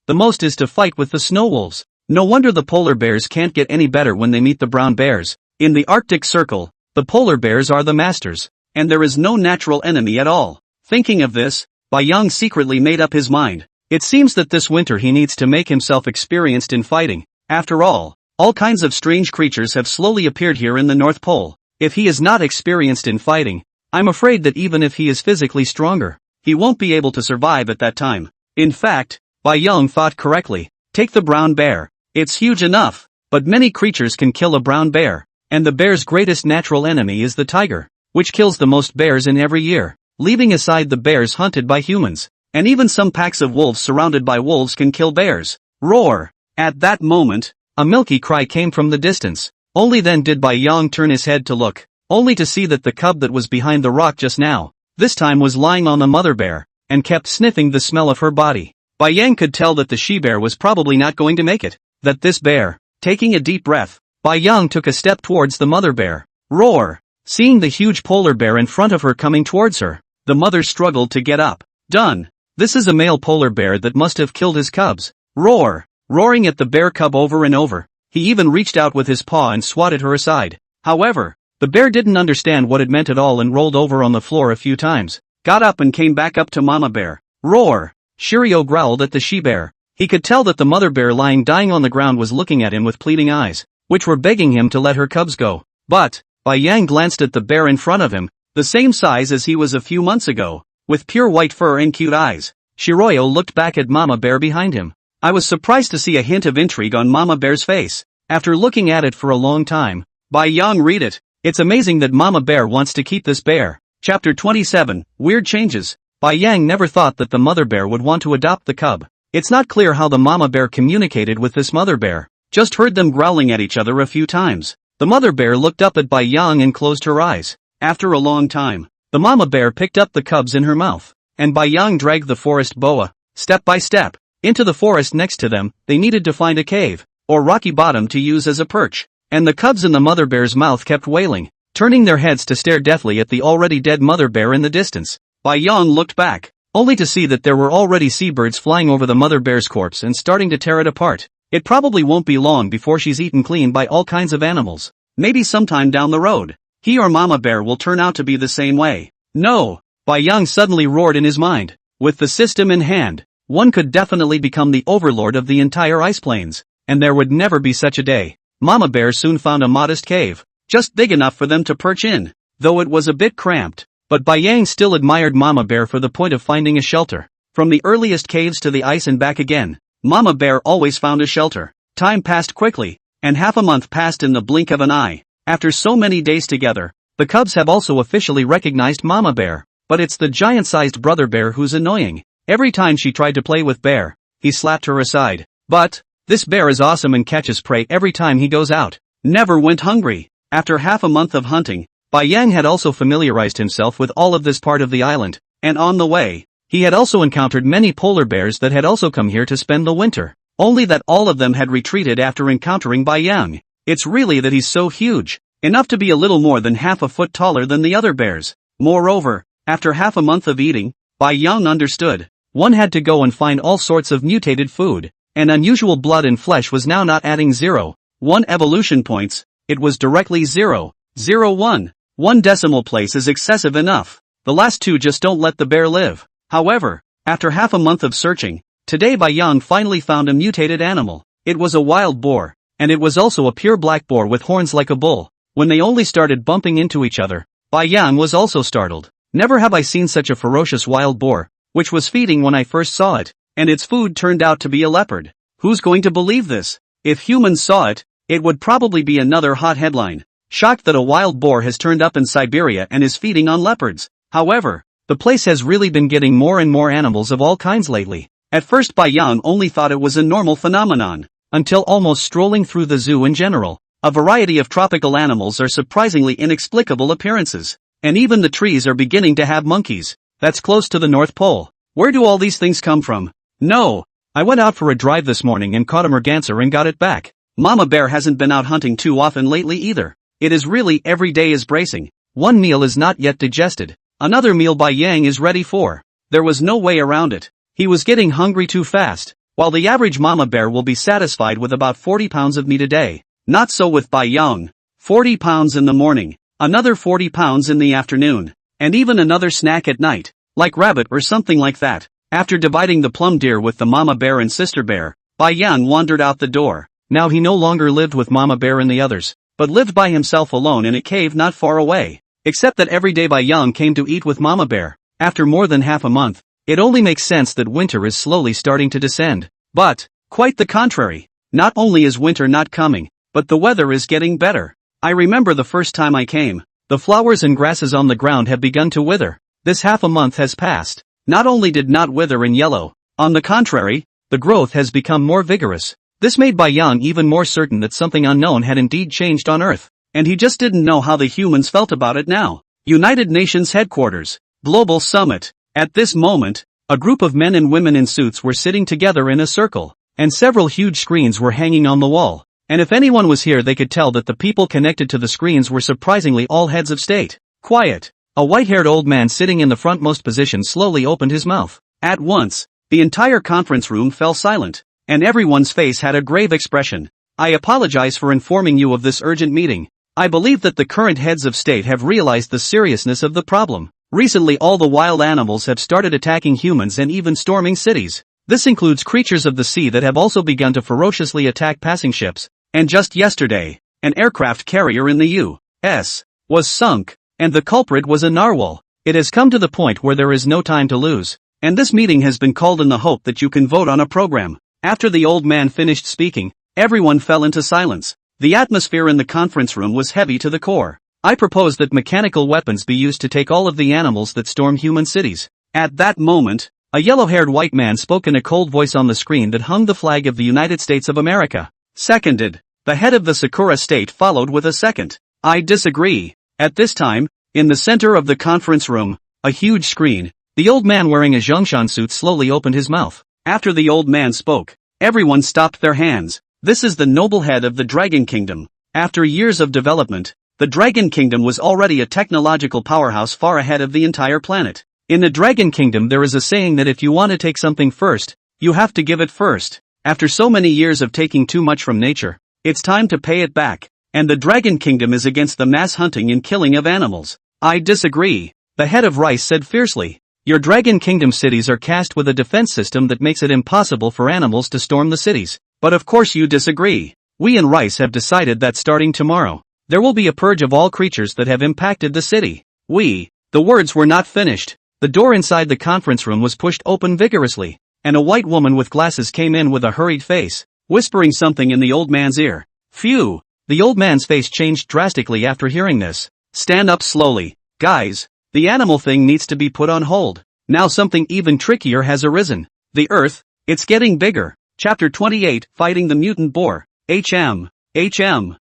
the most is to fight with the snow wolves. No wonder the polar bears can't get any better when they meet the brown bears. In the Arctic Circle, the polar bears are the masters, and there is no natural enemy at all. Thinking of this, Bai Yang secretly made up his mind. It seems that this winter he needs to make himself experienced in fighting, After all kinds of strange creatures have slowly appeared here in the North Pole. If he is not experienced in fighting, I'm afraid that even if he is physically stronger, he won't be able to survive at that time. In fact, Bai Yang thought correctly. Take the brown bear. It's huge enough, but many creatures can kill a brown bear, and the bear's greatest natural enemy is the tiger, which kills the most bears in every year, leaving aside the bears hunted by humans. And even some packs of wolves surrounded by wolves can kill bears. Roar! At that moment, a milky cry came from the distance. Only then did Bai Yang turn his head to look, only to see that the cub that was behind the rock just now, this time was lying on the mother bear, and kept sniffing the smell of her body. Bai Yang could tell that the she-bear was probably not going to make it. That this bear, taking a deep breath, Bai Yang took a step towards the mother bear. Roar! Seeing the huge polar bear in front of her coming towards her, the mother struggled to get up. Done! This is a male polar bear that must have killed his cubs. Roar! Roaring at the bear cub over and over, he even reached out with his paw and swatted her aside. However, the bear didn't understand what it meant at all and rolled over on the floor a few times, got up and came back up to Mama Bear. Roar! Shiryo growled at the she-bear. He could tell that the mother bear lying dying on the ground was looking at him with pleading eyes, which were begging him to let her cubs go. But, Bai Yang glanced at the bear in front of him, the same size as he was a few months ago, with pure white fur and cute eyes. Shiryo looked back at Mama Bear behind him. I was surprised to see a hint of intrigue on Mama Bear's face. After looking at it for a long time, Bai Yang read it. It's amazing that Mama Bear wants to keep this bear. Chapter 27, Weird Changes. Bai Yang never thought that the mother bear would want to adopt the cub. It's not clear how the mama bear communicated with this mother bear, just heard them growling at each other a few times. The mother bear looked up at Bai Yang and closed her eyes. After a long time, the mama bear picked up the cubs in her mouth, and Bai Yang dragged the forest boa, step by step, into the forest next to them. They needed to find a cave, or rocky bottom to use as a perch, and the cubs in the mother bear's mouth kept wailing, turning their heads to stare deathly at the already dead mother bear in the distance. Bai Yang looked back, only to see that there were already seabirds flying over the mother bear's corpse and starting to tear it apart. It probably won't be long before she's eaten clean by all kinds of animals. Maybe sometime down the road, he or mama bear will turn out to be the same way. No! Bai Yang suddenly roared in his mind. With the system in hand, one could definitely become the overlord of the entire ice plains, and there would never be such a day. Mama bear soon found a modest cave, just big enough for them to perch in, though it was a bit cramped. But Bai Yang still admired Mama Bear for the point of finding a shelter. From the earliest caves to the ice and back again, Mama Bear always found a shelter. Time passed quickly, and half a month passed in the blink of an eye. After so many days together, the cubs have also officially recognized Mama Bear. But it's the giant-sized brother bear who's annoying. Every time she tried to play with Bear, he slapped her aside. But, this bear is awesome and catches prey every time he goes out. Never went hungry. After half a month of hunting, Bai Yang had also familiarized himself with all of this part of the island, and on the way, he had also encountered many polar bears that had also come here to spend the winter, only that all of them had retreated after encountering Bai Yang. It's really that he's so huge, enough to be a little more than half a foot taller than the other bears. Moreover, after half a month of eating, Bai Yang understood, one had to go and find all sorts of mutated food, and unusual blood and flesh was now not adding 0.1 evolution points, it was directly 0.01. One decimal place is excessive enough. The last two just don't let the bear live. However, after half a month of searching, today Bai Yang finally found a mutated animal. It was a wild boar, and it was also a pure black boar with horns like a bull. When they only started bumping into each other, Bai Yang was also startled. Never have I seen such a ferocious wild boar, which was feeding when I first saw it, and its food turned out to be a leopard. Who's going to believe this? If humans saw it, it would probably be another hot headline. Shocked that a wild boar has turned up in Siberia and is feeding on leopards. However, the place has really been getting more and more animals of all kinds lately. At first Bai Yang only thought it was a normal phenomenon, until almost strolling through the zoo in general. A variety of tropical animals are surprisingly inexplicable appearances. And even the trees are beginning to have monkeys. That's close to the North Pole. Where do all these things come from? No. I went out for a drive this morning and caught a merganser and got it back. Mama Bear hasn't been out hunting too often lately either. It is really every day is bracing. One meal is not yet digested. Another meal Bai Yang is ready for. There was no way around it. He was getting hungry too fast. While the average mama bear will be satisfied with about 40 pounds of meat a day. Not so with Bai Yang. 40 pounds in the morning, another 40 pounds in the afternoon, and even another snack at night, like rabbit or something like that. After dividing the plum deer with the mama bear and sister bear, Bai Yang wandered out the door. Now he no longer lived with Mama Bear and the others, but lived by himself alone in a cave not far away. Except that every day Yang came to eat with Mama Bear. After more than half a month, it only makes sense that winter is slowly starting to descend. But, quite the contrary. Not only is winter not coming, but the weather is getting better. I remember the first time I came. The flowers and grasses on the ground have begun to wither. This half a month has passed. Not only did not wither in yellow, on the contrary, the growth has become more vigorous. This made Yang even more certain that something unknown had indeed changed on Earth, and he just didn't know how the humans felt about it now. United Nations Headquarters, Global Summit. At this moment, a group of men and women in suits were sitting together in a circle, and several huge screens were hanging on the wall. And if anyone was here they could tell that the people connected to the screens were surprisingly all heads of state. Quiet. A white-haired old man sitting in the frontmost position slowly opened his mouth. At once, the entire conference room fell silent, and everyone's face had a grave expression. I apologize for informing you of this urgent meeting. I believe that the current heads of state have realized the seriousness of the problem. Recently all the wild animals have started attacking humans and even storming cities. This includes creatures of the sea that have also begun to ferociously attack passing ships. And just yesterday, an aircraft carrier in the U.S. was sunk, and the culprit was a narwhal. It has come to the point where there is no time to lose, and this meeting has been called in the hope that you can vote on a program. After the old man finished speaking, everyone fell into silence. The atmosphere in the conference room was heavy to the core. I propose that mechanical weapons be used to take all of the animals that storm human cities. At that moment, a yellow-haired white man spoke in a cold voice on the screen that hung the flag of the United States of America. Seconded. The head of the Sakura state followed with a second. I disagree. At this time, in the center of the conference room, a huge screen, the old man wearing a Zhongshan suit slowly opened his mouth. After the old man spoke, everyone stopped their hands. This is the noble head of the Dragon Kingdom. After years of development, the Dragon Kingdom was already a technological powerhouse far ahead of the entire planet. In the Dragon Kingdom there is a saying that if you want to take something first, you have to give it first. After so many years of taking too much from nature, it's time to pay it back, and the Dragon Kingdom is against the mass hunting and killing of animals. I disagree, the head of Rice said fiercely. Your Dragon Kingdom cities are cast with a defense system that makes it impossible for animals to storm the cities. But of course you disagree. We in Rice have decided that starting tomorrow, there will be a purge of all creatures that have impacted the city. The words were not finished. The door inside the conference room was pushed open vigorously, and a white woman with glasses came in with a hurried face, whispering something in the old man's ear. Phew! The old man's face changed drastically after hearing this. Stand up slowly, guys. The animal thing needs to be put on hold. Now something even trickier has arisen. The Earth, it's getting bigger. Chapter 28, Fighting the Mutant Boar.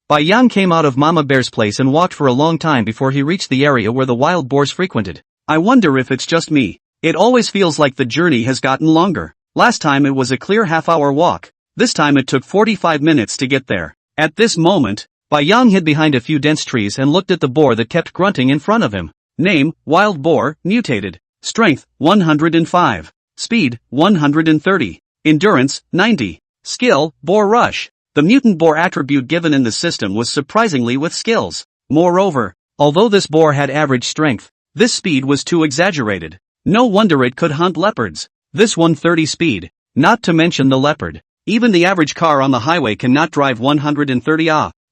Yang came out of Mama Bear's place and walked for a long time before he reached the area where the wild boars frequented. I wonder if it's just me. It always feels like the journey has gotten longer. Last time it was a clear half-hour walk. This time it took 45 minutes to get there. At this moment, Yang hid behind a few dense trees and looked at the boar that kept grunting in front of him. Name, Wild Boar, Mutated. Strength, 105. Speed, 130. Endurance, 90. Skill, Boar Rush. The mutant boar attribute given in the system was surprisingly with skills. Moreover, although this boar had average strength, this speed was too exaggerated. No wonder it could hunt leopards. This 130 speed, not to mention the leopard. Even the average car on the highway cannot drive 130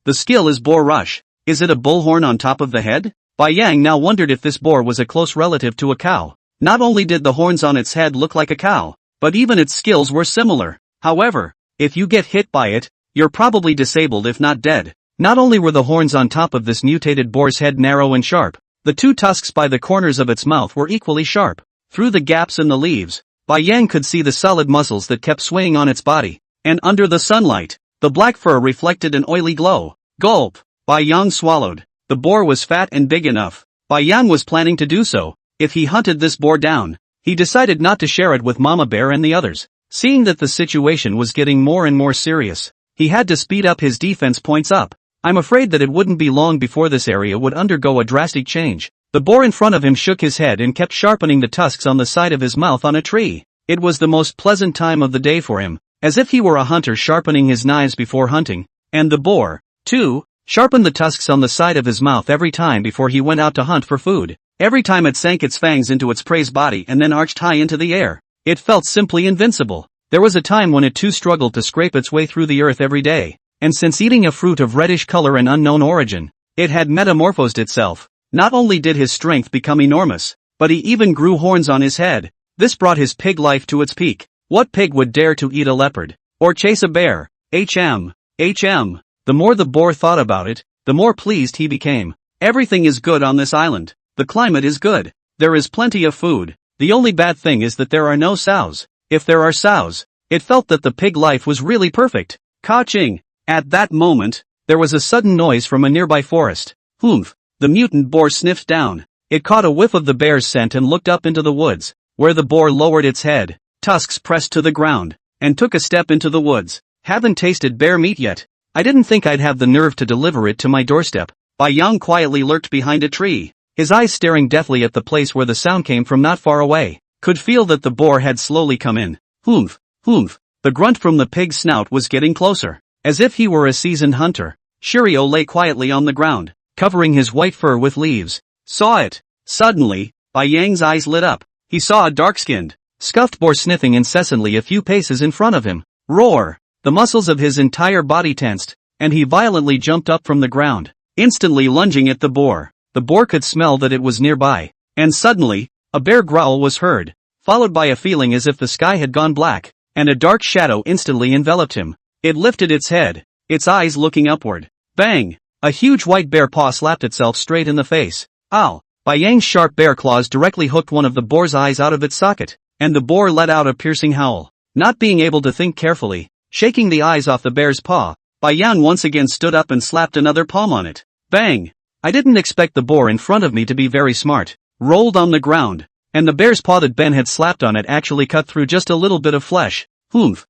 The skill is Boar Rush. Is it a bullhorn on top of the head? Yang now wondered if this boar was a close relative to a cow. Not only did the horns on its head look like a cow, but even its skills were similar. However, if you get hit by it, you're probably disabled if not dead. Not only were the horns on top of this mutated boar's head narrow and sharp, the two tusks by the corners of its mouth were equally sharp. Through the gaps in the leaves, Yang could see the solid muscles that kept swaying on its body, and under the sunlight, the black fur reflected an oily glow. Gulp! Yang swallowed. The boar was fat and big enough. Yang was planning to do so. If he hunted this boar down, he decided not to share it with Mama Bear and the others. Seeing that the situation was getting more and more serious, he had to speed up his defense points up. I'm afraid that it wouldn't be long before this area would undergo a drastic change. The boar in front of him shook his head and kept sharpening the tusks on the side of his mouth on a tree. It was the most pleasant time of the day for him, as if he were a hunter sharpening his knives before hunting. And the boar, too, sharpened the tusks on the side of his mouth every time before he went out to hunt for food. Every time it sank its fangs into its prey's body and then arched high into the air. It felt simply invincible. There was a time when it too struggled to scrape its way through the earth every day, and since eating a fruit of reddish color and unknown origin, it had metamorphosed itself. Not only did his strength become enormous, but he even grew horns on his head. This brought his pig life to its peak. What pig would dare to eat a leopard? Or chase a bear? The more the boar thought about it, the more pleased he became. Everything is good on this island. The climate is good. There is plenty of food. The only bad thing is that there are no sows. If there are sows, it felt that the pig life was really perfect. Ka-ching! At that moment, there was a sudden noise from a nearby forest. Humph! The mutant boar sniffed down. It caught a whiff of the bear's scent and looked up into the woods, where the boar lowered its head, tusks pressed to the ground, and took a step into the woods. Haven't tasted bear meat yet. I didn't think I'd have the nerve to deliver it to my doorstep. Bai Yang quietly lurked behind a tree, his eyes staring deathly at the place where the sound came from not far away. Could feel that the boar had slowly come in. Humph! The grunt from the pig's snout was getting closer, as if he were a seasoned hunter. Shiryu lay quietly on the ground, covering his white fur with leaves. Saw it. Suddenly, Bai Yang's eyes lit up. He saw a dark-skinned, scuffed boar sniffing incessantly a few paces in front of him. Roar! The muscles of his entire body tensed, and he violently jumped up from the ground, instantly lunging at the boar. The boar could smell that it was nearby, and suddenly, a bare growl was heard, followed by a feeling as if the sky had gone black, and a dark shadow instantly enveloped him. It lifted its head, its eyes looking upward. Bang! A huge white bear paw slapped itself straight in the face. Ow! Bai Yang's sharp bear claws directly hooked one of the boar's eyes out of its socket, and the boar let out a piercing howl. Not being able to think carefully, shaking the eyes off the bear's paw, Bai Yang once again stood up and slapped another palm on it. Bang! I didn't expect the boar in front of me to be very smart. Rolled on the ground, and the bear's paw that Ben had slapped on it actually cut through just a little bit of flesh. Humph!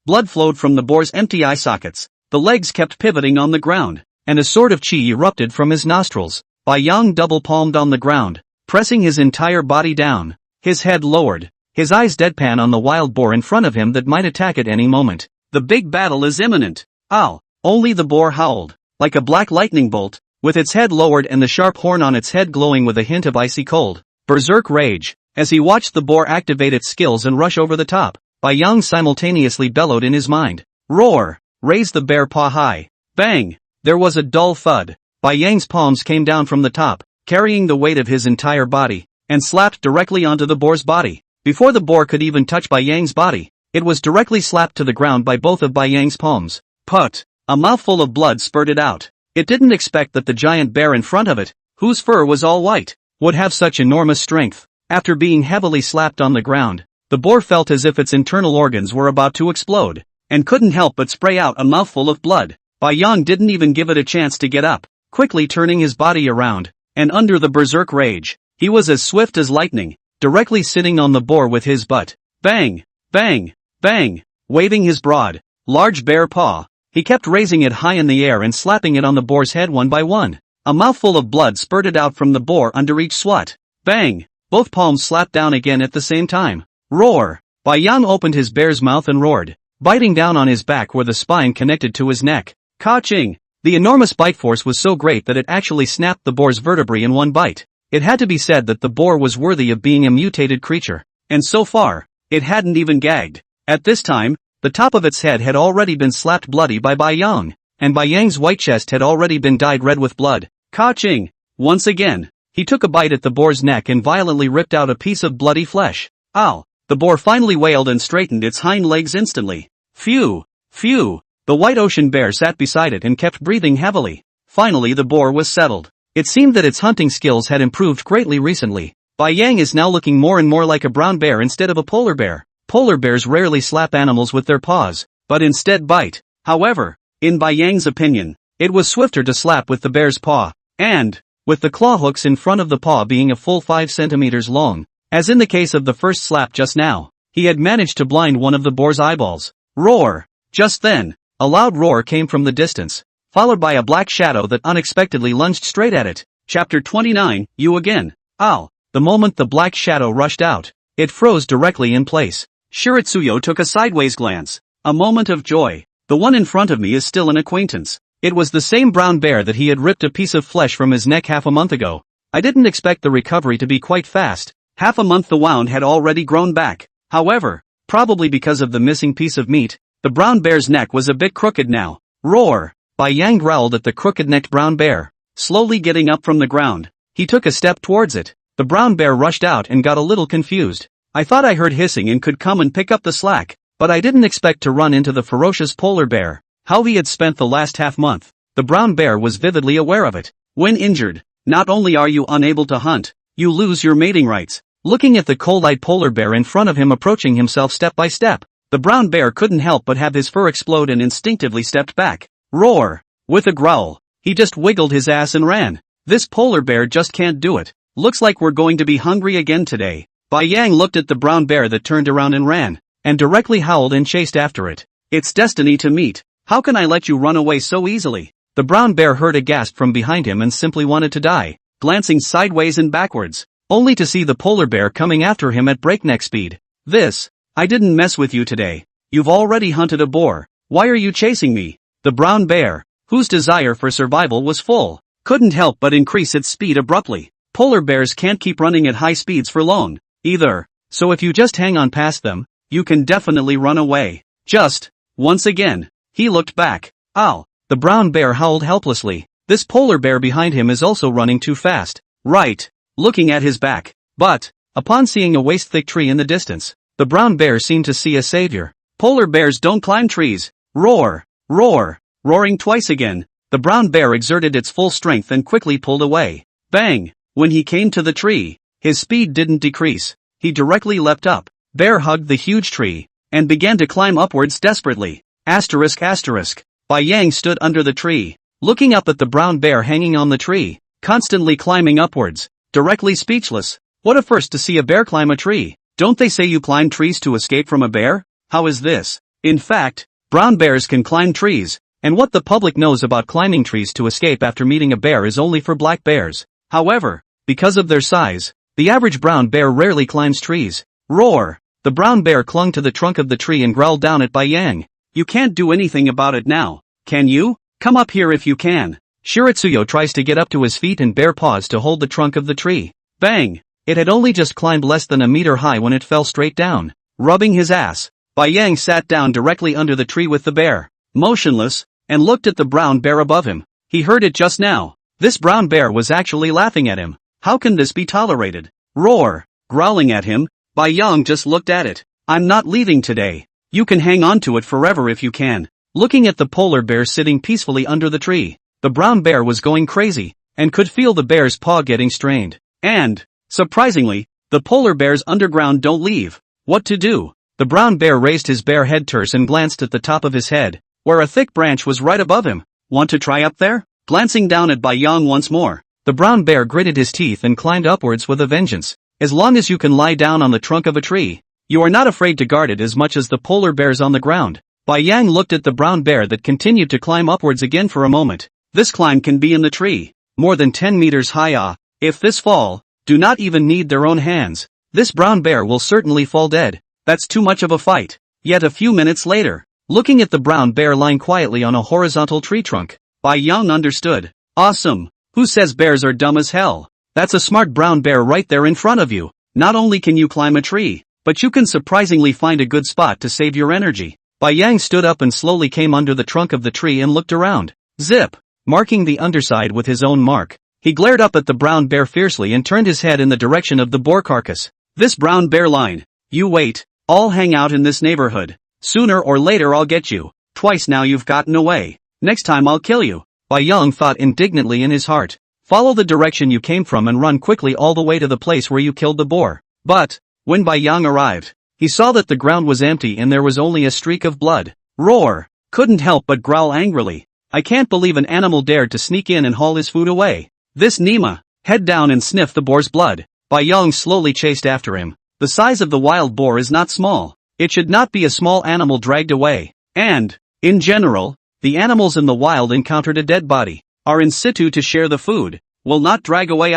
Blood flowed from the boar's empty eye sockets. The legs kept pivoting on the ground, and a sort of chi erupted from his nostrils. Bai Yang double-palmed on the ground, pressing his entire body down, his head lowered, his eyes deadpan on the wild boar in front of him that might attack at any moment. The big battle is imminent. Ow! Only the boar howled, like a black lightning bolt, with its head lowered and the sharp horn on its head glowing with a hint of icy cold. Berserk rage. As he watched the boar activate its skills and rush over the top, Bai Yang simultaneously bellowed in his mind. Roar! Raise the bear paw high. Bang! There was a dull thud. Bai Yang's palms came down from the top, carrying the weight of his entire body, and slapped directly onto the boar's body. Before the boar could even touch Bai Yang's body, it was directly slapped to the ground by both of Bai Yang's palms. Put! A mouthful of blood spurted out. It didn't expect that the giant bear in front of it, whose fur was all white, would have such enormous strength. After being heavily slapped on the ground, the boar felt as if its internal organs were about to explode, and couldn't help but spray out a mouthful of blood. Bai Yang didn't even give it a chance to get up, quickly turning his body around, and under the berserk rage, he was as swift as lightning, directly sitting on the boar with his butt. Bang! Bang! Bang! Waving his broad, large bear paw, he kept raising it high in the air and slapping it on the boar's head one by one. A mouthful of blood spurted out from the boar under each swat. Bang! Both palms slapped down again at the same time. Roar! Bai Yang opened his bear's mouth and roared, biting down on his back where the spine connected to his neck. Ka-ching! The enormous bite force was so great that it actually snapped the boar's vertebrae in one bite. It had to be said that the boar was worthy of being a mutated creature, and so far, it hadn't even gagged. At this time, the top of its head had already been slapped bloody by Bai Yang, and Bai Yang's white chest had already been dyed red with blood. Ka-ching! Once again, he took a bite at the boar's neck and violently ripped out a piece of bloody flesh. Ow! The boar finally wailed and straightened its hind legs instantly. Phew! Phew! The white ocean bear sat beside it and kept breathing heavily. Finally the boar was settled. It seemed that its hunting skills had improved greatly recently. Bai Yang is now looking more and more like a brown bear instead of a polar bear. Polar bears rarely slap animals with their paws, but instead bite. However, in Bai Yang's opinion, it was swifter to slap with the bear's paw, and, with the claw hooks in front of the paw being a full 5 centimeters long, as in the case of the first slap just now, he had managed to blind one of the boar's eyeballs. Roar! Just then, a loud roar came from the distance, followed by a black shadow that unexpectedly lunged straight at it. Chapter 29, You Again. Ow! The moment the black shadow rushed out, it froze directly in place. Shiritsuyo took a sideways glance. A moment of joy. The one in front of me is still an acquaintance. It was the same brown bear that he had ripped a piece of flesh from his neck half a month ago. I didn't expect the recovery to be quite fast. Half a month the wound had already grown back. However, probably because of the missing piece of meat. The brown bear's neck was a bit crooked now. Roar! Bai Yang growled at the crooked-necked brown bear. Slowly getting up from the ground, he took a step towards it. The brown bear rushed out and got a little confused. I thought I heard hissing and could come and pick up the slack, but I didn't expect to run into the ferocious polar bear. How he had spent the last half-month. The brown bear was vividly aware of it. When injured, not only are you unable to hunt, you lose your mating rights. Looking at the cold-eyed polar bear in front of him approaching himself step by step, the brown bear couldn't help but have his fur explode and instinctively stepped back. Roar! With a growl, he just wiggled his ass and ran. This polar bear just can't do it. Looks like we're going to be hungry again today. Bai Yang looked at the brown bear that turned around and ran, and directly howled and chased after it. It's destiny to meet. How can I let you run away so easily? The brown bear heard a gasp from behind him and simply wanted to die, glancing sideways and backwards, only to see the polar bear coming after him at breakneck speed. I didn't mess with you today. You've already hunted a boar. Why are you chasing me? The brown bear, whose desire for survival was full, couldn't help but increase its speed abruptly. Polar bears can't keep running at high speeds for long, either, so if you just hang on past them, you can definitely run away. Once again, he looked back. Ow! The brown bear howled helplessly. This polar bear behind him is also running too fast. Right, looking at his back. But, upon seeing a waist-thick tree in the distance, the brown bear seemed to see a savior. Polar bears don't climb trees. Roar! Roar! Roaring twice again, the brown bear exerted its full strength and quickly pulled away. Bang! When he came to the tree, his speed didn't decrease. He directly leapt up. Bear hugged the huge tree, and began to climb upwards desperately. Bai Yang stood under the tree, looking up at the brown bear hanging on the tree, constantly climbing upwards, directly speechless. What a first to see a bear climb a tree. Don't they say you climb trees to escape from a bear? How is this? In fact, brown bears can climb trees, and what the public knows about climbing trees to escape after meeting a bear is only for black bears. However, because of their size, the average brown bear rarely climbs trees. Roar! The brown bear clung to the trunk of the tree and growled down at Bai Yang. You can't do anything about it now, can you? Come up here if you can. Shiritsuyo tries to get up to his feet and bear paws to hold the trunk of the tree. Bang! It had only just climbed less than a meter high when it fell straight down. Rubbing his ass, Bai Yang sat down directly under the tree with the bear, motionless, and looked at the brown bear above him. He heard it just now. This brown bear was actually laughing at him. How can this be tolerated? Roar! Growling at him, Bai Yang just looked at it. I'm not leaving today. You can hang on to it forever if you can. Looking at the polar bear sitting peacefully under the tree, the brown bear was going crazy, and could feel the bear's paw getting strained. And, surprisingly, the polar bears underground don't leave. What to do? The brown bear raised his bare head terse and glanced at the top of his head, where a thick branch was right above him. Want to try up there? Glancing down at Bai Yang once more, the brown bear gritted his teeth and climbed upwards with a vengeance. As long as you can lie down on the trunk of a tree, you are not afraid to guard it as much as the polar bears on the ground. Bai Yang looked at the brown bear that continued to climb upwards again for a moment. This climb can be in the tree, more than 10 meters high. If this fall, do not even need their own hands. This brown bear will certainly fall dead. That's too much of a fight. Yet a few minutes later, looking at the brown bear lying quietly on a horizontal tree trunk, Bai Yang understood. Awesome. Who says bears are dumb as hell? That's a smart brown bear right there in front of you. Not only can you climb a tree, but you can surprisingly find a good spot to save your energy. Bai Yang stood up and slowly came under the trunk of the tree and looked around. Zip! Marking the underside with his own mark, he glared up at the brown bear fiercely and turned his head in the direction of the boar carcass. This brown bear line. You wait. I'll hang out in this neighborhood. Sooner or later I'll get you. Twice now you've gotten away. Next time I'll kill you. Bai Yang thought indignantly in his heart. Follow the direction you came from and run quickly all the way to the place where you killed the boar. But, when Bai Yang arrived, he saw that the ground was empty and there was only a streak of blood. Roar! Couldn't help but growl angrily. I can't believe an animal dared to sneak in and haul his food away. This Nima! Head down and sniff the boar's blood. Bai Yang slowly chased after him. The size of the wild boar is not small. It should not be a small animal dragged away. And, in general, the animals in the wild encountered a dead body, are in situ to share the food, will not drag away.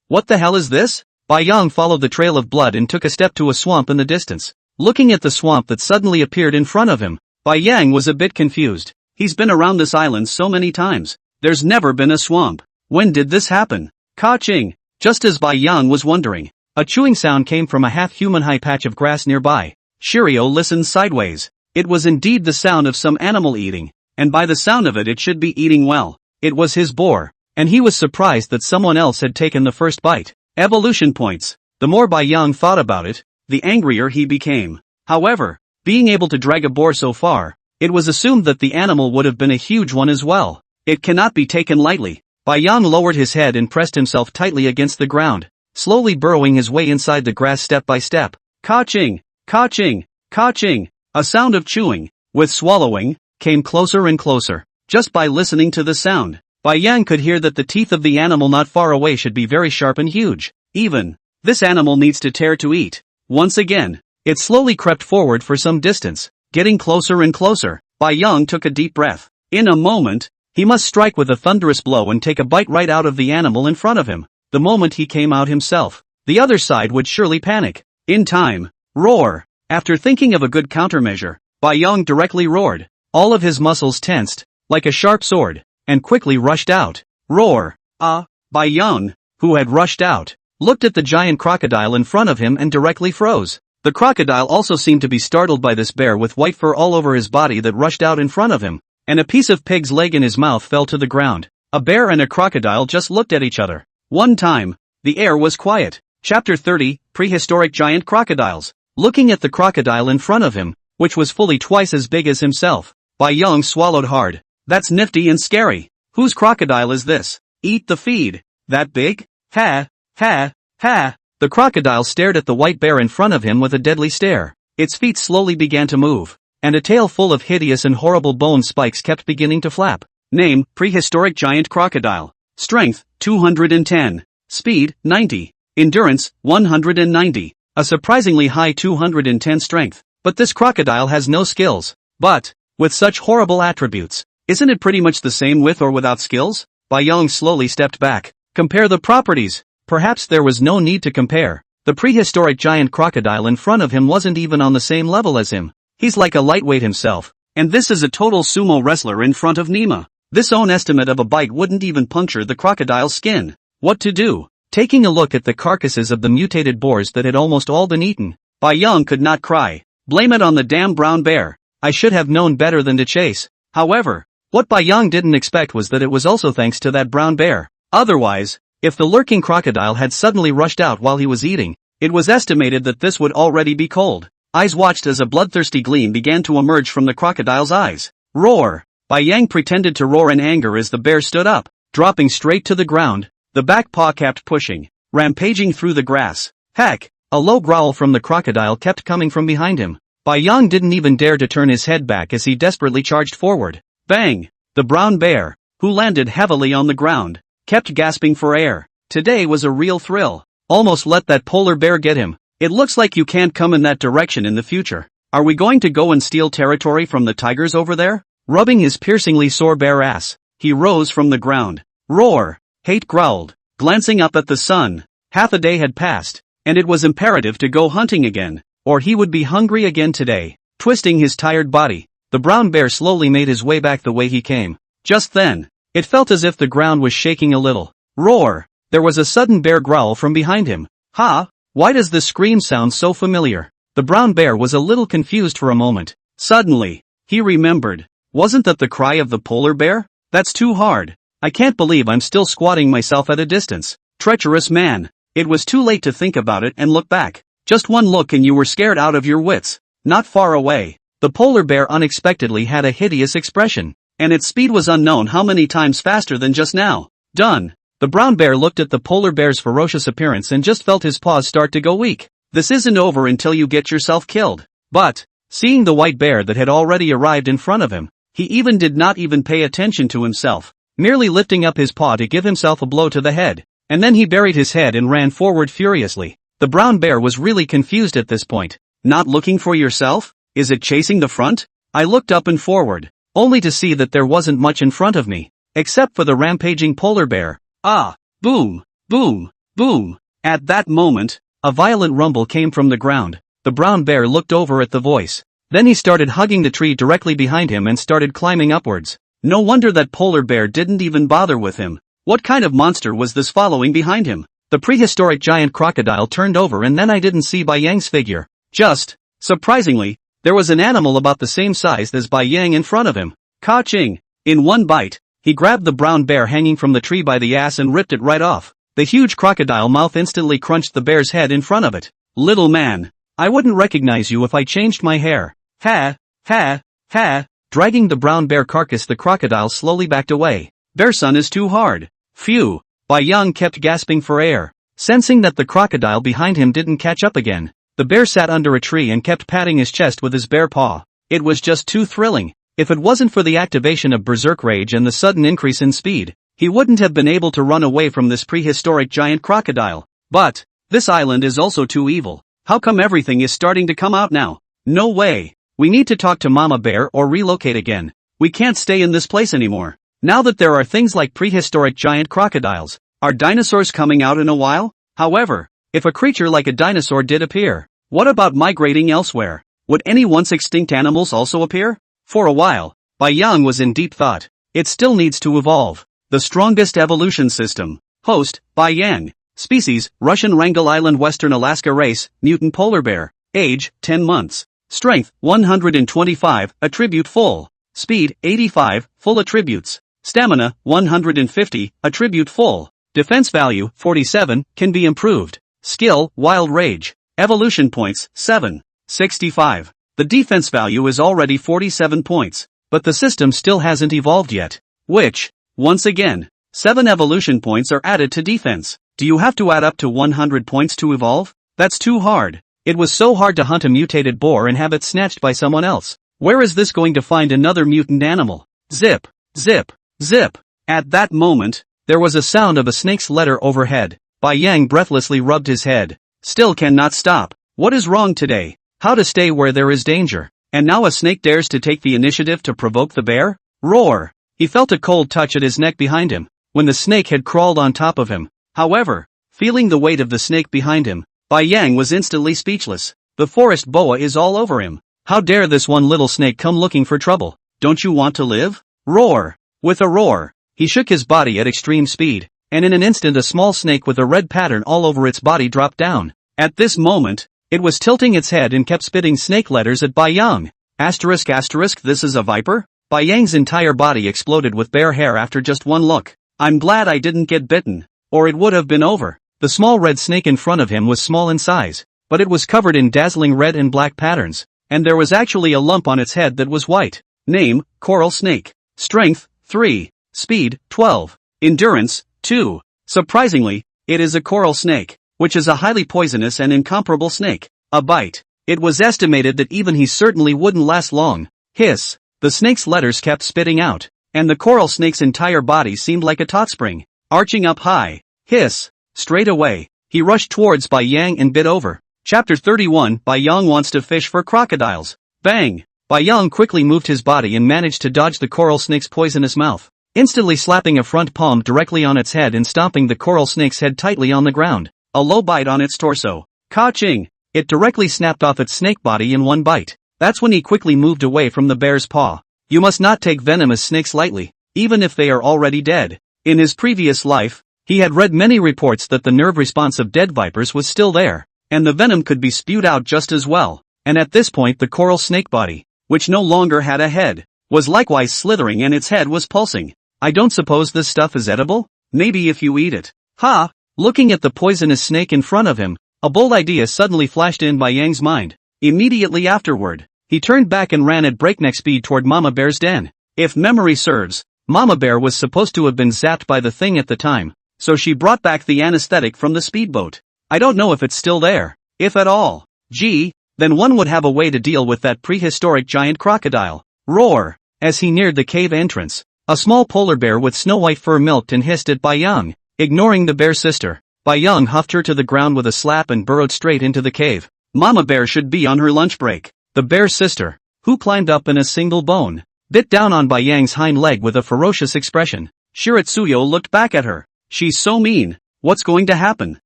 What the hell is this? Bai Yang followed the trail of blood and took a step to a swamp in the distance. Looking at the swamp that suddenly appeared in front of him, Bai Yang was a bit confused. He's been around this island so many times. There's never been a swamp. When did this happen? Ka-ching! Just as Bai Yang was wondering, a chewing sound came from a half-human high patch of grass nearby. Shiryu listened sideways. It was indeed the sound of some animal eating, and by the sound of it it should be eating well. It was his boar, and he was surprised that someone else had taken the first bite. Evolution points. The more Bai Yang thought about it, the angrier he became. However, being able to drag a boar so far, it was assumed that the animal would have been a huge one as well. It cannot be taken lightly. Bai Yang lowered his head and pressed himself tightly against the ground, slowly burrowing his way inside the grass step by step. Ka-ching, ka-ching, ka-ching. A sound of chewing, with swallowing, came closer and closer. Just by listening to the sound, Bai Yang could hear that the teeth of the animal not far away should be very sharp and huge. Even, this animal needs to tear to eat. Once again, it slowly crept forward for some distance, getting closer and closer. Bai Yang took a deep breath. In a moment, he must strike with a thunderous blow and take a bite right out of the animal in front of him. The moment he came out himself, the other side would surely panic. In time, roar. After thinking of a good countermeasure, Bai Yang directly roared. All of his muscles tensed, like a sharp sword, and quickly rushed out. Roar! Bai Yang, who had rushed out, looked at the giant crocodile in front of him and directly froze. The crocodile also seemed to be startled by this bear with white fur all over his body that rushed out in front of him, and a piece of pig's leg in his mouth fell to the ground. A bear and a crocodile just looked at each other. One time, the air was quiet. Chapter 30, Prehistoric Giant Crocodiles. Looking at the crocodile in front of him, which was fully twice as big as himself, Bai Yang swallowed hard. That's nifty and scary. Whose crocodile is this? Eat the feed. That big? Ha, ha, ha. The crocodile stared at the white bear in front of him with a deadly stare. Its feet slowly began to move, and a tail full of hideous and horrible bone spikes kept beginning to flap. Name, Prehistoric Giant Crocodile. Strength, 210. Speed, 90. Endurance, 190. A surprisingly high 210 strength. But this crocodile has no skills. But, with such horrible attributes, isn't it pretty much the same with or without skills? Bai Yang slowly stepped back. Compare the properties. Perhaps there was no need to compare. The prehistoric giant crocodile in front of him wasn't even on the same level as him. He's like a lightweight himself. And this is a total sumo wrestler in front of Nima. This own estimate of a bite wouldn't even puncture the crocodile's skin. What to do? Taking a look at the carcasses of the mutated boars that had almost all been eaten, Bai Yang could not cry. Blame it on the damn brown bear. I should have known better than to chase. However, what Bai Yang didn't expect was that it was also thanks to that brown bear. Otherwise, if the lurking crocodile had suddenly rushed out while he was eating, it was estimated that this would already be cold. Eyes watched as a bloodthirsty gleam began to emerge from the crocodile's eyes. Roar! Bai Yang pretended to roar in anger as the bear stood up, dropping straight to the ground. The back paw kept pushing, rampaging through the grass. Heck! A low growl from the crocodile kept coming from behind him. Bai Yang didn't even dare to turn his head back as he desperately charged forward. Bang! The brown bear, who landed heavily on the ground, kept gasping for air. Today was a real thrill. Almost let that polar bear get him. It looks like you can't come in that direction in the future. Are we going to go and steal territory from the tigers over there? Rubbing his piercingly sore bare ass, he rose from the ground. Roar! Hate growled, glancing up at the sun. Half a day had passed, and it was imperative to go hunting again, or he would be hungry again today. Twisting his tired body, the brown bear slowly made his way back the way he came. Just then, it felt as if the ground was shaking a little. Roar! There was a sudden bear growl from behind him. Ha! Why does this scream sound so familiar? The brown bear was a little confused for a moment. Suddenly, he remembered. Wasn't that the cry of the polar bear? That's too hard. I can't believe I'm still squatting myself at a distance. Treacherous man. It was too late to think about it and look back. Just one look and you were scared out of your wits. Not far away, the polar bear unexpectedly had a hideous expression, and its speed was unknown how many times faster than just now. Done. The brown bear looked at the polar bear's ferocious appearance and just felt his paws start to go weak. This isn't over until you get yourself killed. But, seeing the white bear that had already arrived in front of him, he did not even pay attention to himself, merely lifting up his paw to give himself a blow to the head, and then he buried his head and ran forward furiously. The brown bear was really confused at this point. Not looking for yourself? Is it chasing the front? I looked up and forward, only to see that there wasn't much in front of me, except for the rampaging polar bear. Ah! Boom! Boom! Boom! At that moment, a violent rumble came from the ground. The brown bear looked over at the voice. Then he started hugging the tree directly behind him and started climbing upwards. No wonder that polar bear didn't even bother with him. What kind of monster was this following behind him? The prehistoric giant crocodile turned over and then I didn't see Bai Yang's figure. Just Surprisingly, there was an animal about the same size as Bai Yang in front of him. Ka-ching! In one bite, he grabbed the brown bear hanging from the tree by the ass and ripped it right off. The huge crocodile mouth instantly crunched the bear's head in front of it. Little man, I wouldn't recognize you if I changed my hair. Ha, ha, ha. Dragging the brown bear carcass, the crocodile slowly backed away. Bear son is too hard. Phew. Bai Yang kept gasping for air. Sensing that the crocodile behind him didn't catch up again, the bear sat under a tree and kept patting his chest with his bare paw. It was just too thrilling. If it wasn't for the activation of berserk rage and the sudden increase in speed, he wouldn't have been able to run away from this prehistoric giant crocodile. But this island is also too evil. How come everything is starting to come out now? No way. We need to talk to Mama Bear or relocate again. We can't stay in this place anymore. Now that there are things like prehistoric giant crocodiles, are dinosaurs coming out in a while? However, if a creature like a dinosaur did appear, what about migrating elsewhere? Would any once extinct animals also appear? For a while, Bai Yang was in deep thought. It still needs to evolve. The strongest evolution system. Host, Bai Yang. Species, Russian Wrangel Island Western Alaska race, mutant polar bear. Age, 10 months. Strength, 125, attribute full. Speed, 85, full attributes. Stamina, 150, attribute full. Defense value, 47, can be improved. Skill, Wild Rage. Evolution points, 7. 65. The defense value is already 47 points, but the system still hasn't evolved yet. Which, once again, 7 evolution points are added to defense. Do you have to add up to 100 points to evolve? That's too hard. It was so hard to hunt a mutated boar and have it snatched by someone else. Where is this going to find another mutant animal? Zip, zip, zip. At that moment, there was a sound of a snake's letter overhead. Bai Yang breathlessly rubbed his head. Still cannot stop. What is wrong today? How to stay where there is danger. And now a snake dares to take the initiative to provoke the bear? Roar! He felt a cold touch at his neck behind him, when the snake had crawled on top of him. However, feeling the weight of the snake behind him, Bai Yang was instantly speechless. The forest boa is all over him. How dare this one little snake come looking for trouble? Don't you want to live? Roar! With a roar, he shook his body at extreme speed, and in an instant a small snake with a red pattern all over its body dropped down. At this moment, it was tilting its head and kept spitting snake letters at Bai Yang. Asterisk asterisk, this is a viper? Bai Yang's entire body exploded with bare hair after just one look. I'm glad I didn't get bitten, or it would have been over. The small red snake in front of him was small in size, but it was covered in dazzling red and black patterns, and there was actually a lump on its head that was white. Name, Coral Snake. Strength, 3. Speed, 12. Endurance, 2. Surprisingly, it is a coral snake, which is a highly poisonous and incomparable snake. A bite. It was estimated that even he certainly wouldn't last long. Hiss. The snake's letters kept spitting out, and the coral snake's entire body seemed like a taut spring, arching up high. Hiss. Straight away, he rushed towards Bai Yang and bit over. Chapter 31, Bai Yang wants to fish for crocodiles. Bang! Bai Yang quickly moved his body and managed to dodge the coral snake's poisonous mouth, instantly slapping a front palm directly on its head and stomping the coral snake's head tightly on the ground. A low bite on its torso. Ka-ching! It directly snapped off its snake body in one bite. That's when he quickly moved away from the bear's paw. You must not take venomous snakes lightly, even if they are already dead. In his previous life, he had read many reports that the nerve response of dead vipers was still there, and the venom could be spewed out just as well. And at this point the coral snake body, which no longer had a head, was likewise slithering and its head was pulsing. I don't suppose this stuff is edible? Maybe if you eat it. Ha! Looking at the poisonous snake in front of him, a bold idea suddenly flashed in Bai Yang's mind. Immediately afterward, he turned back and ran at breakneck speed toward Mama Bear's den. If memory serves, Mama Bear was supposed to have been zapped by the thing at the time, so she brought back the anesthetic from the speedboat. I don't know if it's still there, if at all. Gee, then one would have a way to deal with that prehistoric giant crocodile. Roar! As he neared the cave entrance, a small polar bear with snow-white fur milked and hissed at Bai Yang, ignoring the bear's sister. Bai Yang huffed her to the ground with a slap and burrowed straight into the cave. Mama Bear should be on her lunch break. The bear's sister, who climbed up in a single bone, bit down on Bai Yang's hind leg with a ferocious expression. Shiratsuyo looked back at her. She's so mean. What's going to happen?